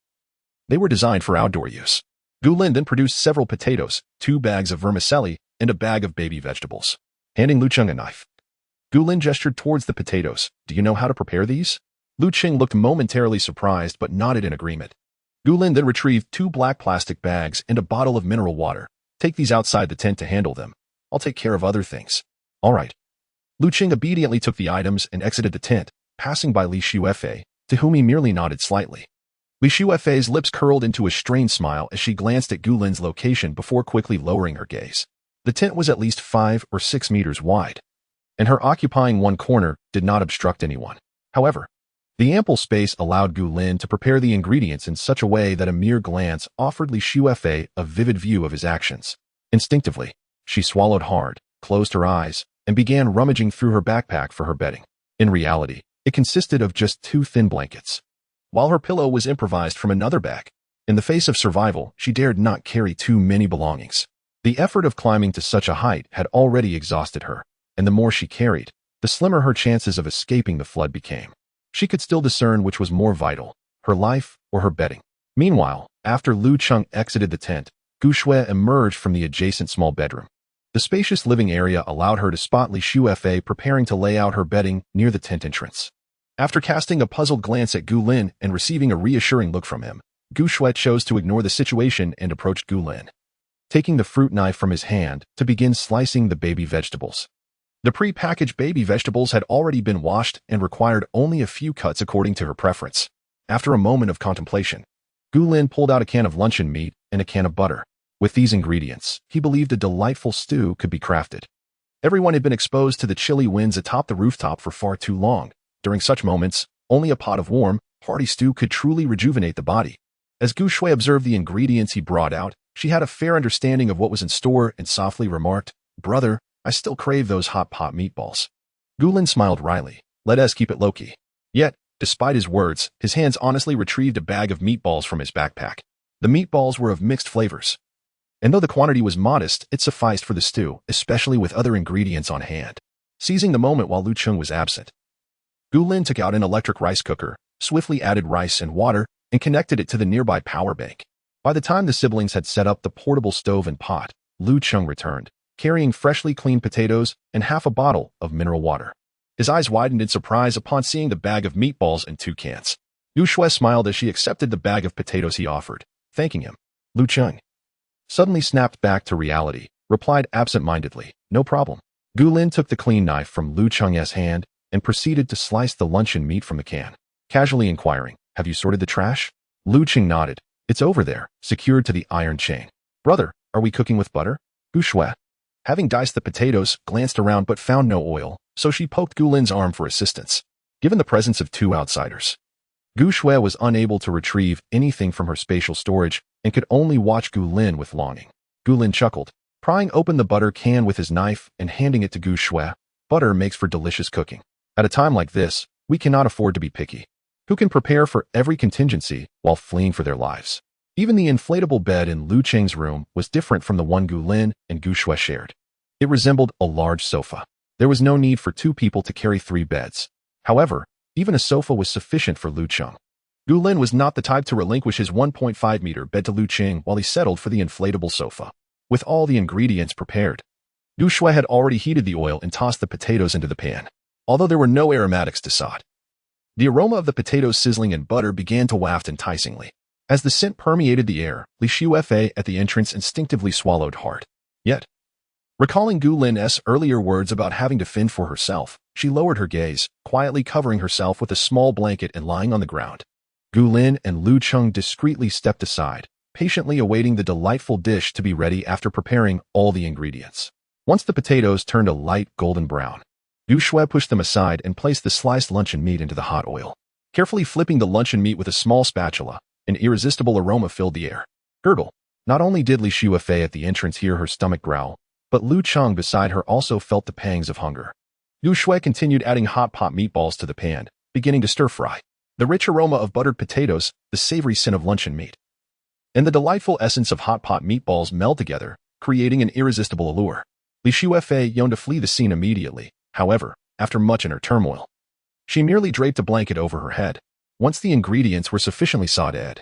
They were designed for outdoor use. Gulin then produced several potatoes, 2 bags of vermicelli, and a bag of baby vegetables. Handing Lu Qing a knife, Gulin gestured towards the potatoes. "Do you know how to prepare these?" Lu Qing looked momentarily surprised but nodded in agreement. Gulin then retrieved 2 black plastic bags and a bottle of mineral water. "Take these outside the tent to handle them. I'll take care of other things." "All right." Lu Qing obediently took the items and exited the tent, passing by Li Shuefei, to whom he merely nodded slightly. Li Shuefei's lips curled into a strained smile as she glanced at Gulin's location before quickly lowering her gaze. The tent was at least 5 or 6 meters wide, and her occupying one corner did not obstruct anyone. However, the ample space allowed Gu Lin to prepare the ingredients in such a way that a mere glance offered Li Shuefei a vivid view of his actions. Instinctively, she swallowed hard, closed her eyes, and began rummaging through her backpack for her bedding. In reality, it consisted of just 2 thin blankets, while her pillow was improvised from another bag. In the face of survival, she dared not carry too many belongings. The effort of climbing to such a height had already exhausted her, and the more she carried, the slimmer her chances of escaping the flood became. She could still discern which was more vital, her life or her bedding. Meanwhile, after Lu Cheng exited the tent, Gu Shui emerged from the adjacent small bedroom. The spacious living area allowed her to spot Li Shuefei preparing to lay out her bedding near the tent entrance. After casting a puzzled glance at Gu Lin and receiving a reassuring look from him, Gu Shui chose to ignore the situation and approached Gu Lin, taking the fruit knife from his hand to begin slicing the baby vegetables. The pre-packaged baby vegetables had already been washed and required only a few cuts according to her preference. After a moment of contemplation, Gu Lin pulled out a can of luncheon meat and a can of butter. With these ingredients, he believed a delightful stew could be crafted. Everyone had been exposed to the chilly winds atop the rooftop for far too long. During such moments, only a pot of warm, hearty stew could truly rejuvenate the body. As Gu Shui observed the ingredients he brought out, she had a fair understanding of what was in store and softly remarked, "Brother, I still crave those hot pot meatballs." Gu Lin smiled wryly. "Let us keep it low-key." Yet, despite his words, his hands honestly retrieved a bag of meatballs from his backpack. The meatballs were of mixed flavors, and though the quantity was modest, it sufficed for the stew, especially with other ingredients on hand. Seizing the moment while Lu Cheng was absent, Gu Lin took out an electric rice cooker, swiftly added rice and water, and connected it to the nearby power bank. By the time the siblings had set up the portable stove and pot, Lu Cheng returned, carrying freshly cleaned potatoes and half a bottle of mineral water. His eyes widened in surprise upon seeing the bag of meatballs and 2 cans. Gu Shui smiled as she accepted the bag of potatoes he offered, thanking him. Lu Cheng suddenly snapped back to reality, replied absent-mindedly, "No problem." Gu Lin took the clean knife from Lu Cheng's hand and proceeded to slice the luncheon meat from the can, casually inquiring, "Have you sorted the trash?" Lu Cheng nodded. "It's over there, secured to the iron chain." "Brother, are we cooking with butter?" Gu Shui, having diced the potatoes, glanced around but found no oil, so she poked Gu Lin's arm for assistance. Given the presence of 2 outsiders, Gu Shui was unable to retrieve anything from her spatial storage and could only watch Gu Lin with longing. Gu Lin chuckled, prying open the butter can with his knife and handing it to Gu Shui. "Butter makes for delicious cooking. At a time like this, we cannot afford to be picky. Who can prepare for every contingency while fleeing for their lives?" Even the inflatable bed in Lu Cheng's room was different from the one Gu Lin and Gu Shui shared. It resembled a large sofa. There was no need for 2 people to carry 3 beds. However, even a sofa was sufficient for Lu Cheng. Gu Lin was not the type to relinquish his 1.5-meter bed to Lu Cheng while he settled for the inflatable sofa. With all the ingredients prepared, Gu Shui had already heated the oil and tossed the potatoes into the pan. Although there were no aromatics to sod, the aroma of the potatoes sizzling in butter began to waft enticingly. As the scent permeated the air, Li Shuefei at the entrance instinctively swallowed hard. Yet, recalling Gu Lin's earlier words about having to fend for herself, she lowered her gaze, quietly covering herself with a small blanket and lying on the ground. Gu Lin and Lu Cheng discreetly stepped aside, patiently awaiting the delightful dish to be ready after preparing all the ingredients. Once the potatoes turned a light golden brown, Gu Shui pushed them aside and placed the sliced luncheon meat into the hot oil. Carefully flipping the luncheon meat with a small spatula, an irresistible aroma filled the air. Gurgle. Not only did Li Shuefei at the entrance hear her stomach growl, but Lu Cheng beside her also felt the pangs of hunger. Gu Shui continued adding hot pot meatballs to the pan, beginning to stir-fry. The rich aroma of buttered potatoes, the savory scent of luncheon meat, and the delightful essence of hot pot meatballs meld together, creating an irresistible allure. Li Shuefei yearned to flee the scene immediately. However, after much inner turmoil, she merely draped a blanket over her head. Once the ingredients were sufficiently sautéed,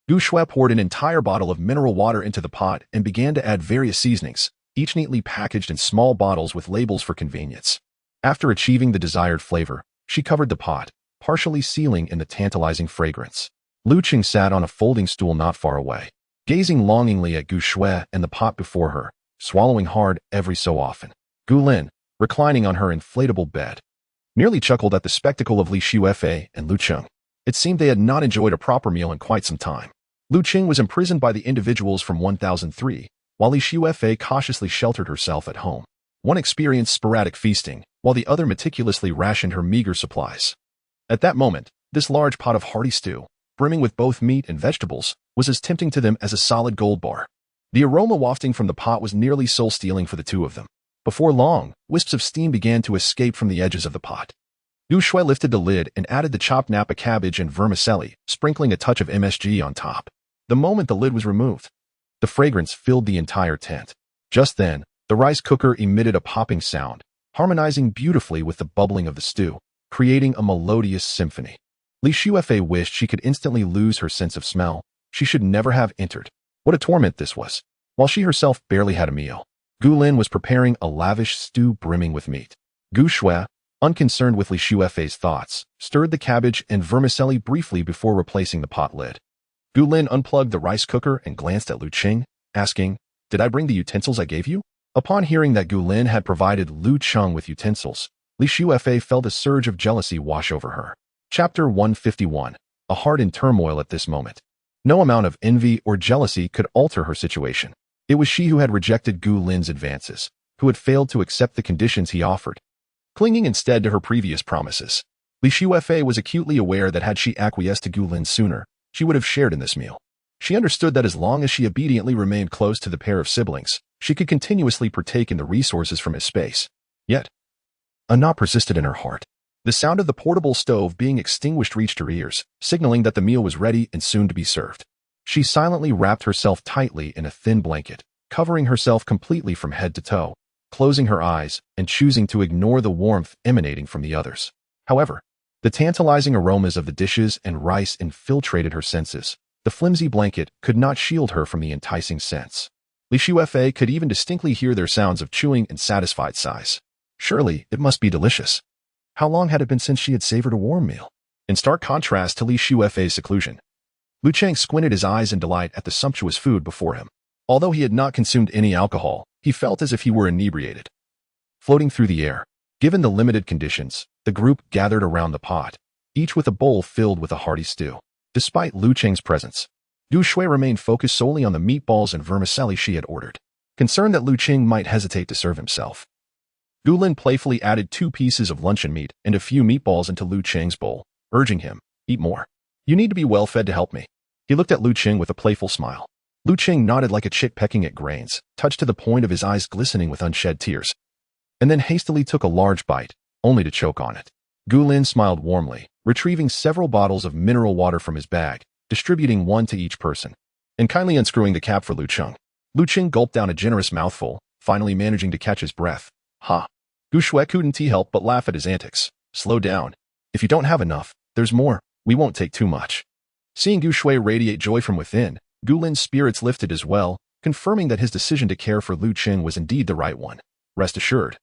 Gu Shui poured an entire bottle of mineral water into the pot and began to add various seasonings, each neatly packaged in small bottles with labels for convenience. After achieving the desired flavor, she covered the pot, partially sealing in the tantalizing fragrance. Lu Cheng sat on a folding stool not far away, gazing longingly at Gu Shui and the pot before her, swallowing hard every so often. Gu Lin, reclining on her inflatable bed, merely chuckled at the spectacle of Li Shuefei and Lu Cheng. It seemed they had not enjoyed a proper meal in quite some time. Lu Cheng was imprisoned by the individuals from 1003, while Li Shuefei cautiously sheltered herself at home. One experienced sporadic feasting, while the other meticulously rationed her meager supplies. At that moment, this large pot of hearty stew, brimming with both meat and vegetables, was as tempting to them as a solid gold bar. The aroma wafting from the pot was nearly soul-stealing for the two of them. Before long, wisps of steam began to escape from the edges of the pot. Gu Shui lifted the lid and added the chopped napa cabbage and vermicelli, sprinkling a touch of MSG on top. The moment the lid was removed, the fragrance filled the entire tent. Just then, the rice cooker emitted a popping sound, harmonizing beautifully with the bubbling of the stew, creating a melodious symphony. Li Shuefei wished she could instantly lose her sense of smell. She should never have entered. What a torment this was. While she herself barely had a meal, Gu Lin was preparing a lavish stew brimming with meat. Gu Shui, unconcerned with Li Shuefei's thoughts, stirred the cabbage and vermicelli briefly before replacing the pot lid. Gu Lin unplugged the rice cooker and glanced at Lu Qing, asking, "Did I bring the utensils I gave you?" Upon hearing that Gu Lin had provided Lu Cheng with utensils, Li Shuefei felt a surge of jealousy wash over her. Chapter 151. A heart in turmoil at this moment. No amount of envy or jealousy could alter her situation. It was she who had rejected Gu Lin's advances, who had failed to accept the conditions he offered, clinging instead to her previous promises. Li Shuefei was acutely aware that had she acquiesced to Gu Lin sooner, she would have shared in this meal. She understood that as long as she obediently remained close to the pair of siblings, she could continuously partake in the resources from his space. Yet, a knot persisted in her heart. The sound of the portable stove being extinguished reached her ears, signaling that the meal was ready and soon to be served. She silently wrapped herself tightly in a thin blanket, covering herself completely from head to toe, closing her eyes and choosing to ignore the warmth emanating from the others. However, the tantalizing aromas of the dishes and rice infiltrated her senses. The flimsy blanket could not shield her from the enticing scents. Li Shuefei could even distinctly hear their sounds of chewing and satisfied sighs. Surely, it must be delicious. How long had it been since she had savored a warm meal? In stark contrast to Li Shuefei's seclusion, Lu Cheng squinted his eyes in delight at the sumptuous food before him. Although he had not consumed any alcohol, he felt as if he were inebriated. Floating through the air, given the limited conditions, the group gathered around the pot, each with a bowl filled with a hearty stew. Despite Lu Cheng's presence, Gu Shui remained focused solely on the meatballs and vermicelli she had ordered, concerned that Lu Cheng might hesitate to serve himself. Gu Lin playfully added 2 pieces of luncheon meat and a few meatballs into Lu Cheng's bowl, urging him, "Eat more. You need to be well fed to help me." He looked at Lu Cheng with a playful smile. Lu Cheng nodded like a chick pecking at grains, touched to the point of his eyes glistening with unshed tears, and then hastily took a large bite, only to choke on it. Gu Lin smiled warmly, retrieving several bottles of mineral water from his bag, distributing one to each person, and kindly unscrewing the cap for Lu Cheng. Lu Cheng gulped down a generous mouthful, finally managing to catch his breath. Ha! Gu Shui couldn't help but laugh at his antics. "Slow down. If you don't have enough, there's more. We won't take too much." Seeing Gu Shui radiate joy from within, Gu Lin's spirits lifted as well, confirming that his decision to care for Lu Cheng was indeed the right one. "Rest assured.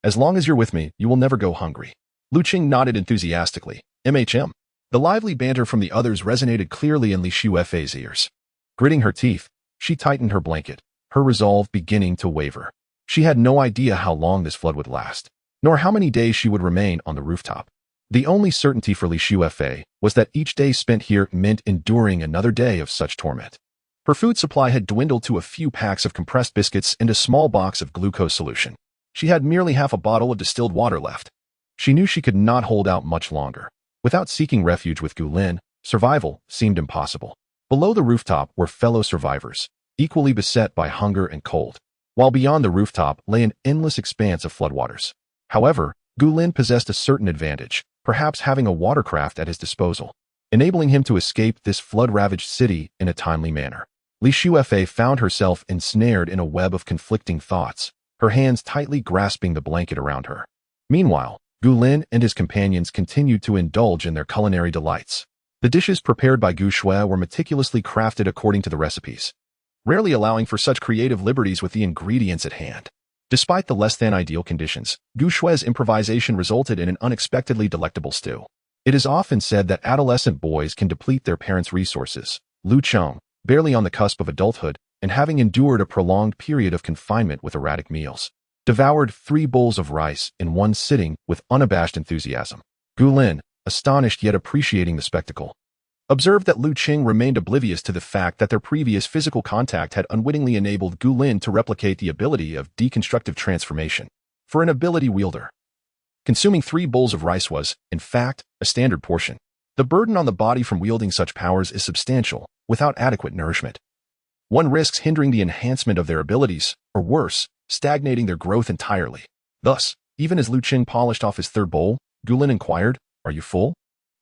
As long as you're with me, you will never go hungry." Lu Cheng nodded enthusiastically. MHM. The lively banter from the others resonated clearly in Li Shuefei's ears. Gritting her teeth, she tightened her blanket, her resolve beginning to waver. She had no idea how long this flood would last, nor how many days she would remain on the rooftop. The only certainty for Li Shuefei was that each day spent here meant enduring another day of such torment. Her food supply had dwindled to a few packs of compressed biscuits and a small box of glucose solution. She had merely half a bottle of distilled water left. She knew she could not hold out much longer. Without seeking refuge with Gu Lin, survival seemed impossible. Below the rooftop were fellow survivors, equally beset by hunger and cold, while beyond the rooftop lay an endless expanse of floodwaters. However, Gu Lin possessed a certain advantage, perhaps having a watercraft at his disposal, enabling him to escape this flood-ravaged city in a timely manner. Li Shuefei found herself ensnared in a web of conflicting thoughts, her hands tightly grasping the blanket around her. Meanwhile, Gu Lin and his companions continued to indulge in their culinary delights. The dishes prepared by Gu Shui were meticulously crafted according to the recipes, rarely allowing for such creative liberties with the ingredients at hand. Despite the less-than-ideal conditions, Gu Shui's improvisation resulted in an unexpectedly delectable stew. It is often said that adolescent boys can deplete their parents' resources. Lu Cheng, barely on the cusp of adulthood and having endured a prolonged period of confinement with erratic meals, devoured 3 bowls of rice in one sitting with unabashed enthusiasm. Gu Lin, astonished yet appreciating the spectacle, observed that Lu Qing remained oblivious to the fact that their previous physical contact had unwittingly enabled Gu Lin to replicate the ability of deconstructive transformation. For an ability wielder, consuming 3 bowls of rice was, in fact, a standard portion. The burden on the body from wielding such powers is substantial, without adequate nourishment. One risks hindering the enhancement of their abilities, or worse, stagnating their growth entirely. Thus, even as Lu Qing polished off his 3rd bowl, Gu Lin inquired, "Are you full?"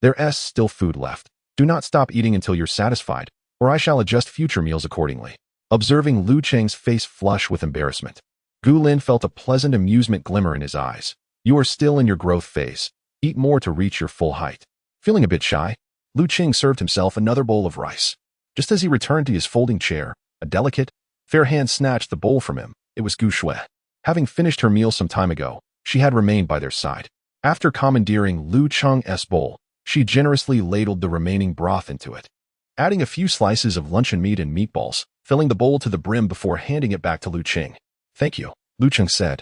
"There's still food left. Do not stop eating until you're satisfied, or I shall adjust future meals accordingly." Observing Lu Qing's face flush with embarrassment, Gu Lin felt a pleasant amusement glimmer in his eyes. "You are still in your growth phase. Eat more to reach your full height." Feeling a bit shy, Lu Qing served himself another bowl of rice. Just as he returned to his folding chair, a delicate, fair hand snatched the bowl from him. It was Gu Shui. Having finished her meal some time ago, she had remained by their side. After commandeering Lu Cheng's bowl, she generously ladled the remaining broth into it, adding a few slices of luncheon meat and meatballs, filling the bowl to the brim before handing it back to Lu Qing. "Thank you," Lu Qing said,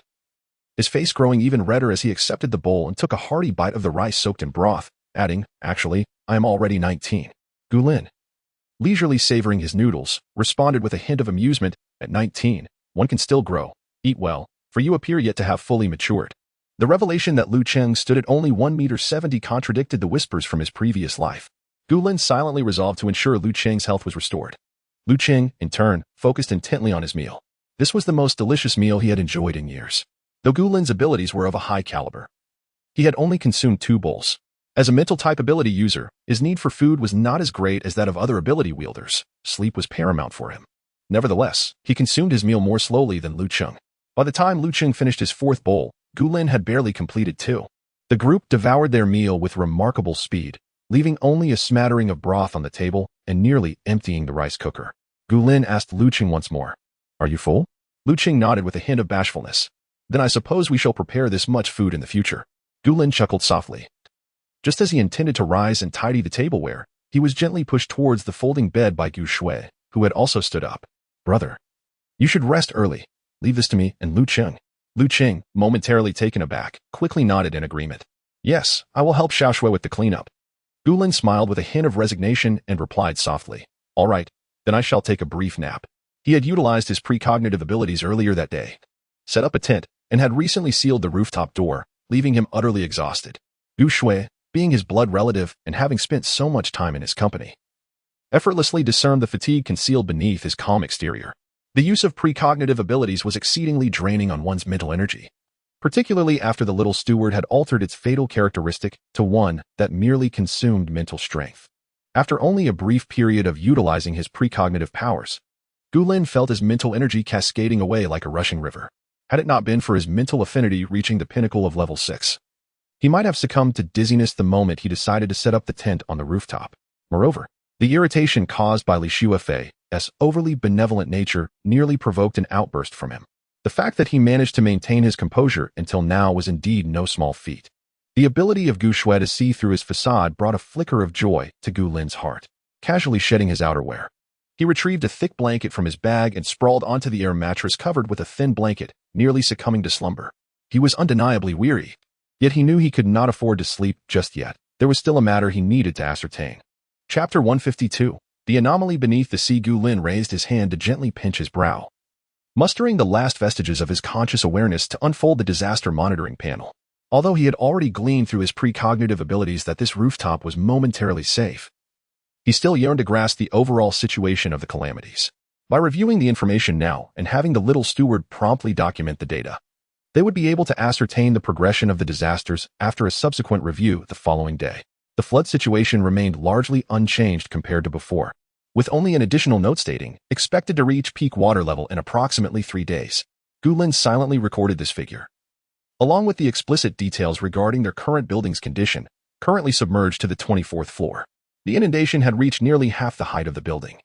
his face growing even redder as he accepted the bowl and took a hearty bite of the rice soaked in broth, adding, "Actually, I am already 19. Gu Lin, leisurely savoring his noodles, responded with a hint of amusement, "At 19, one can still grow. Eat well, for you appear yet to have fully matured." The revelation that Lu Qing stood at only 1.70 meters contradicted the whispers from his previous life. Gu Lin silently resolved to ensure Lu Qing's health was restored. Lu Qing, in turn, focused intently on his meal. This was the most delicious meal he had enjoyed in years. Though Gu Lin's abilities were of a high caliber, he had only consumed 2 bowls. As a mental-type ability user, his need for food was not as great as that of other ability wielders. Sleep was paramount for him. Nevertheless, he consumed his meal more slowly than Lu Qing. By the time Lu Qing finished his 4th bowl, Gu Lin had barely completed 2. The group devoured their meal with remarkable speed, leaving only a smattering of broth on the table and nearly emptying the rice cooker. Gu Lin asked Lu Qing once more, "Are you full?" Lu Qing nodded with a hint of bashfulness. "Then I suppose we shall prepare this much food in the future." Gu Lin chuckled softly. Just as he intended to rise and tidy the tableware, he was gently pushed towards the folding bed by Gu Shui, who had also stood up. "Brother, you should rest early. Leave this to me and Lu Qing." Lu Qing, momentarily taken aback, quickly nodded in agreement. "Yes, I will help Xiao Shui with the cleanup." Gu Lin smiled with a hint of resignation and replied softly, "All right, then I shall take a brief nap." He had utilized his precognitive abilities earlier that day, set up a tent, and had recently sealed the rooftop door, leaving him utterly exhausted. Gu Shui, being his blood relative and having spent so much time in his company, effortlessly discerned the fatigue concealed beneath his calm exterior. The use of precognitive abilities was exceedingly draining on one's mental energy, particularly after the little steward had altered its fatal characteristic to one that merely consumed mental strength. After only a brief period of utilizing his precognitive powers, Gu Lin felt his mental energy cascading away like a rushing river. Had it not been for his mental affinity reaching the pinnacle of level 6, he might have succumbed to dizziness the moment he decided to set up the tent on the rooftop. Moreover, the irritation caused by Li Shuefei's overly benevolent nature nearly provoked an outburst from him. The fact that he managed to maintain his composure until now was indeed no small feat. The ability of Gu Shui to see through his facade brought a flicker of joy to Gu Lin's heart. Casually shedding his outerwear, he retrieved a thick blanket from his bag and sprawled onto the air mattress covered with a thin blanket, nearly succumbing to slumber. He was undeniably weary, yet he knew he could not afford to sleep just yet. There was still a matter he needed to ascertain. Chapter 152. The anomaly beneath the sea. Gu Lin raised his hand to gently pinch his brow, mustering the last vestiges of his conscious awareness to unfold the disaster monitoring panel. Although he had already gleaned through his precognitive abilities that this rooftop was momentarily safe, he still yearned to grasp the overall situation of the calamities. By reviewing the information now and having the little steward promptly document the data, they would be able to ascertain the progression of the disasters after a subsequent review the following day. The flood situation remained largely unchanged compared to before, with only an additional note stating, expected to reach peak water level in approximately 3 days. Gu Lin silently recorded this figure, along with the explicit details regarding their current building's condition, currently submerged to the 24th floor. The inundation had reached nearly half the height of the building,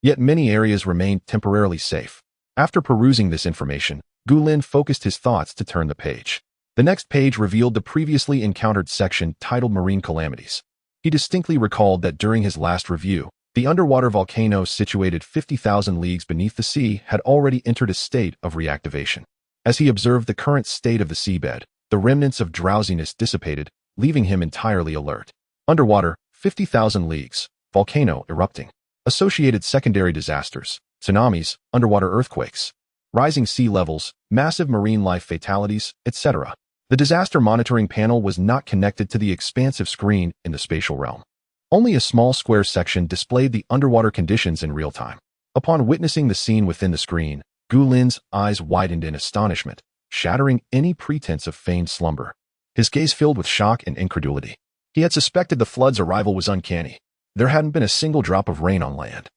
yet many areas remained temporarily safe. After perusing this information, Gu Lin focused his thoughts to turn the page. The next page revealed the previously encountered section titled Marine Calamities. He distinctly recalled that during his last review, the underwater volcano situated 50,000 leagues beneath the sea had already entered a state of reactivation. As he observed the current state of the seabed, the remnants of drowsiness dissipated, leaving him entirely alert. Underwater, 50,000 leagues, volcano erupting. Associated secondary disasters, tsunamis, underwater earthquakes, rising sea levels, massive marine life fatalities, etc. The disaster monitoring panel was not connected to the expansive screen in the spatial realm. Only a small square section displayed the underwater conditions in real time. Upon witnessing the scene within the screen, Gu Lin's eyes widened in astonishment, shattering any pretense of feigned slumber. His gaze filled with shock and incredulity. He had suspected the flood's arrival was uncanny. There hadn't been a single drop of rain on land,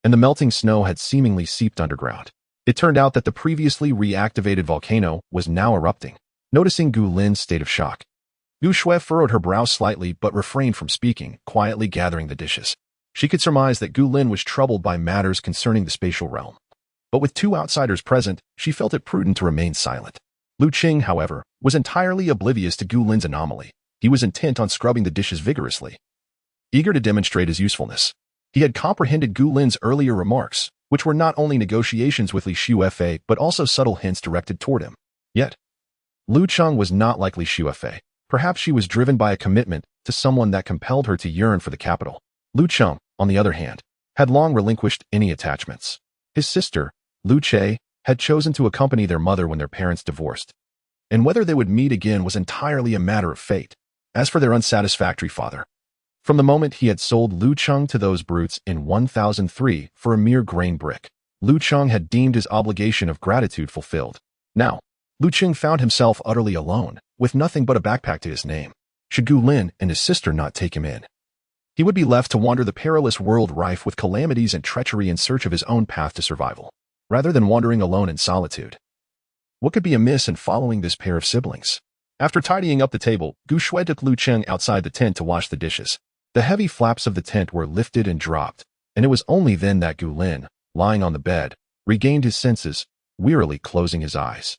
and the melting snow had seemingly seeped underground. It turned out that the previously reactivated volcano was now erupting. Noticing Gu Lin's state of shock, Gu Shui furrowed her brow slightly but refrained from speaking, quietly gathering the dishes. She could surmise that Gu Lin was troubled by matters concerning the spatial realm. But with two outsiders present, she felt it prudent to remain silent. Lu Qing, however, was entirely oblivious to Gu Lin's anomaly. He was intent on scrubbing the dishes vigorously, eager to demonstrate his usefulness. He had comprehended Gu Lin's earlier remarks, which were not only negotiations with Li Xuefei but also subtle hints directed toward him. Yet, Lu Cheng was not like Li Xuefei. Perhaps she was driven by a commitment to someone that compelled her to yearn for the capital. Lu Cheng, on the other hand, had long relinquished any attachments. His sister, Lu Che, had chosen to accompany their mother when their parents divorced, and whether they would meet again was entirely a matter of fate. As for their unsatisfactory father, from the moment he had sold Lu Cheng to those brutes in 1003 for a mere grain brick, Lu Cheng had deemed his obligation of gratitude fulfilled. Now, Lu Cheng found himself utterly alone, with nothing but a backpack to his name. Should Gu Lin and his sister not take him in, he would be left to wander the perilous world rife with calamities and treachery in search of his own path to survival, rather than wandering alone in solitude. What could be amiss in following this pair of siblings? After tidying up the table, Gu Shui took Lu Cheng outside the tent to wash the dishes. The heavy flaps of the tent were lifted and dropped, and it was only then that Gu Lin, lying on the bed, regained his senses, wearily closing his eyes.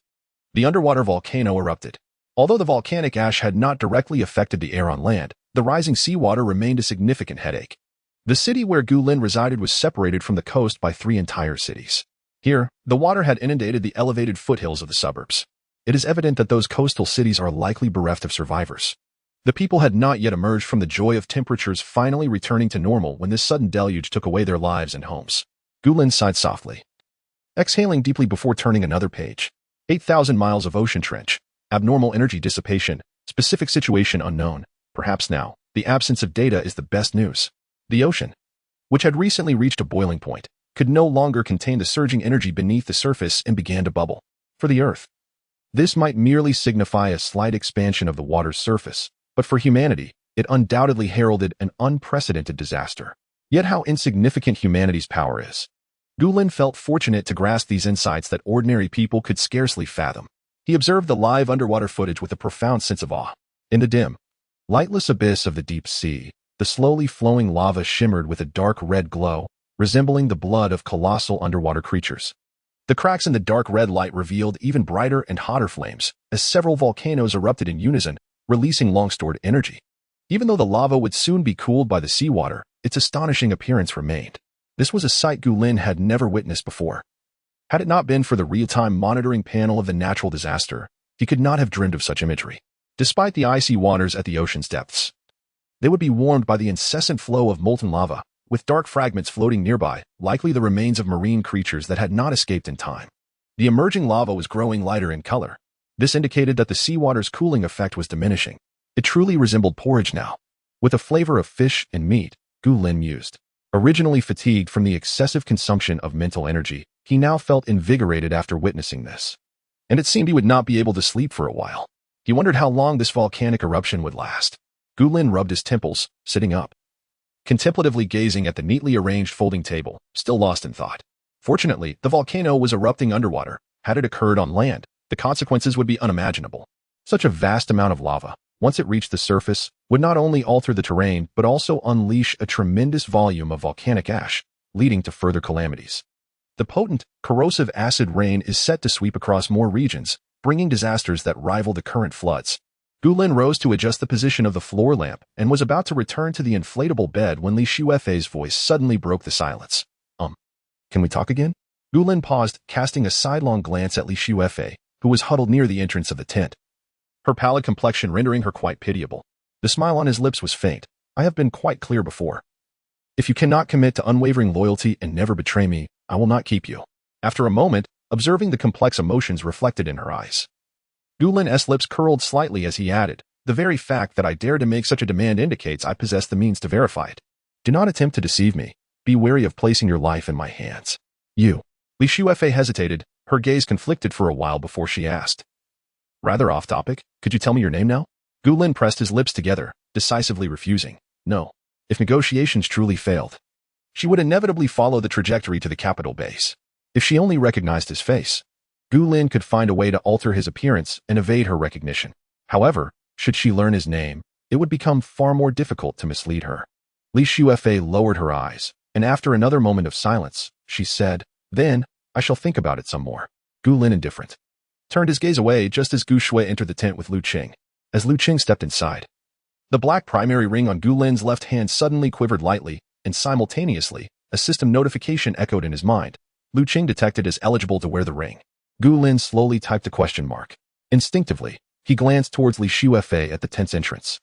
The underwater volcano erupted. Although the volcanic ash had not directly affected the air on land, the rising seawater remained a significant headache. The city where Gu Lin resided was separated from the coast by 3 entire cities. Here, the water had inundated the elevated foothills of the suburbs. It is evident that those coastal cities are likely bereft of survivors. The people had not yet emerged from the joy of temperatures finally returning to normal when this sudden deluge took away their lives and homes. Gu Lin sighed softly, exhaling deeply before turning another page. 8,000 miles of ocean trench, abnormal energy dissipation, specific situation unknown. Perhaps now, the absence of data is the best news. The ocean, which had recently reached a boiling point, could no longer contain the surging energy beneath the surface and began to bubble. For the Earth, this might merely signify a slight expansion of the water's surface, but for humanity, it undoubtedly heralded an unprecedented disaster. Yet how insignificant humanity's power is. Gu Lin felt fortunate to grasp these insights that ordinary people could scarcely fathom. He observed the live underwater footage with a profound sense of awe. In the dim, lightless abyss of the deep sea, the slowly flowing lava shimmered with a dark red glow, resembling the blood of colossal underwater creatures. The cracks in the dark red light revealed even brighter and hotter flames, as several volcanoes erupted in unison, releasing long-stored energy. Even though the lava would soon be cooled by the seawater, its astonishing appearance remained. This was a sight Gu Lin had never witnessed before. Had it not been for the real-time monitoring panel of the natural disaster, he could not have dreamed of such imagery. Despite the icy waters at the ocean's depths, they would be warmed by the incessant flow of molten lava, with dark fragments floating nearby, likely the remains of marine creatures that had not escaped in time. The emerging lava was growing lighter in color. This indicated that the seawater's cooling effect was diminishing. It truly resembled porridge now, with a flavor of fish and meat, Gu Lin mused. Originally fatigued from the excessive consumption of mental energy, he now felt invigorated after witnessing this. And it seemed he would not be able to sleep for a while. He wondered how long this volcanic eruption would last. Gu Lin rubbed his temples, sitting up, contemplatively gazing at the neatly arranged folding table, still lost in thought. Fortunately, the volcano was erupting underwater. Had it occurred on land, the consequences would be unimaginable. Such a vast amount of lava, once it reached the surface, would not only alter the terrain but also unleash a tremendous volume of volcanic ash, leading to further calamities. The potent, corrosive acid rain is set to sweep across more regions, bringing disasters that rival the current floods. Gu Lin rose to adjust the position of the floor lamp and was about to return to the inflatable bed when Li Xuefei's voice suddenly broke the silence. Can we talk again? Gu Lin paused, casting a sidelong glance at Li Xuefei, who was huddled near the entrance of the tent, her pallid complexion rendering her quite pitiable. The smile on his lips was faint. I have been quite clear before. If you cannot commit to unwavering loyalty and never betray me, I will not keep you. After a moment, observing the complex emotions reflected in her eyes, Gu Lin's lips curled slightly as he added, the very fact that I dare to make such a demand indicates I possess the means to verify it. Do not attempt to deceive me. Be wary of placing your life in my hands. You. Li Shuefei hesitated, her gaze conflicted for a while before she asked. Rather off topic, could you tell me your name now? Gu Lin pressed his lips together, decisively refusing. No. If negotiations truly failed, she would inevitably follow the trajectory to the capital base. If she only recognized his face, Gu Lin could find a way to alter his appearance and evade her recognition. However, should she learn his name, it would become far more difficult to mislead her. Li Shuefei lowered her eyes, and after another moment of silence, she said, Then, I shall think about it some more. Gu Lin, indifferent, turned his gaze away just as Gu Shui entered the tent with Lu Qing. As Lu Qing stepped inside, the black primary ring on Gu Lin's left hand suddenly quivered lightly, and simultaneously, a system notification echoed in his mind. Lu Qing detected as eligible to wear the ring. Gu Lin slowly typed a question mark. Instinctively, he glanced towards Li Shuefei at the tent's entrance.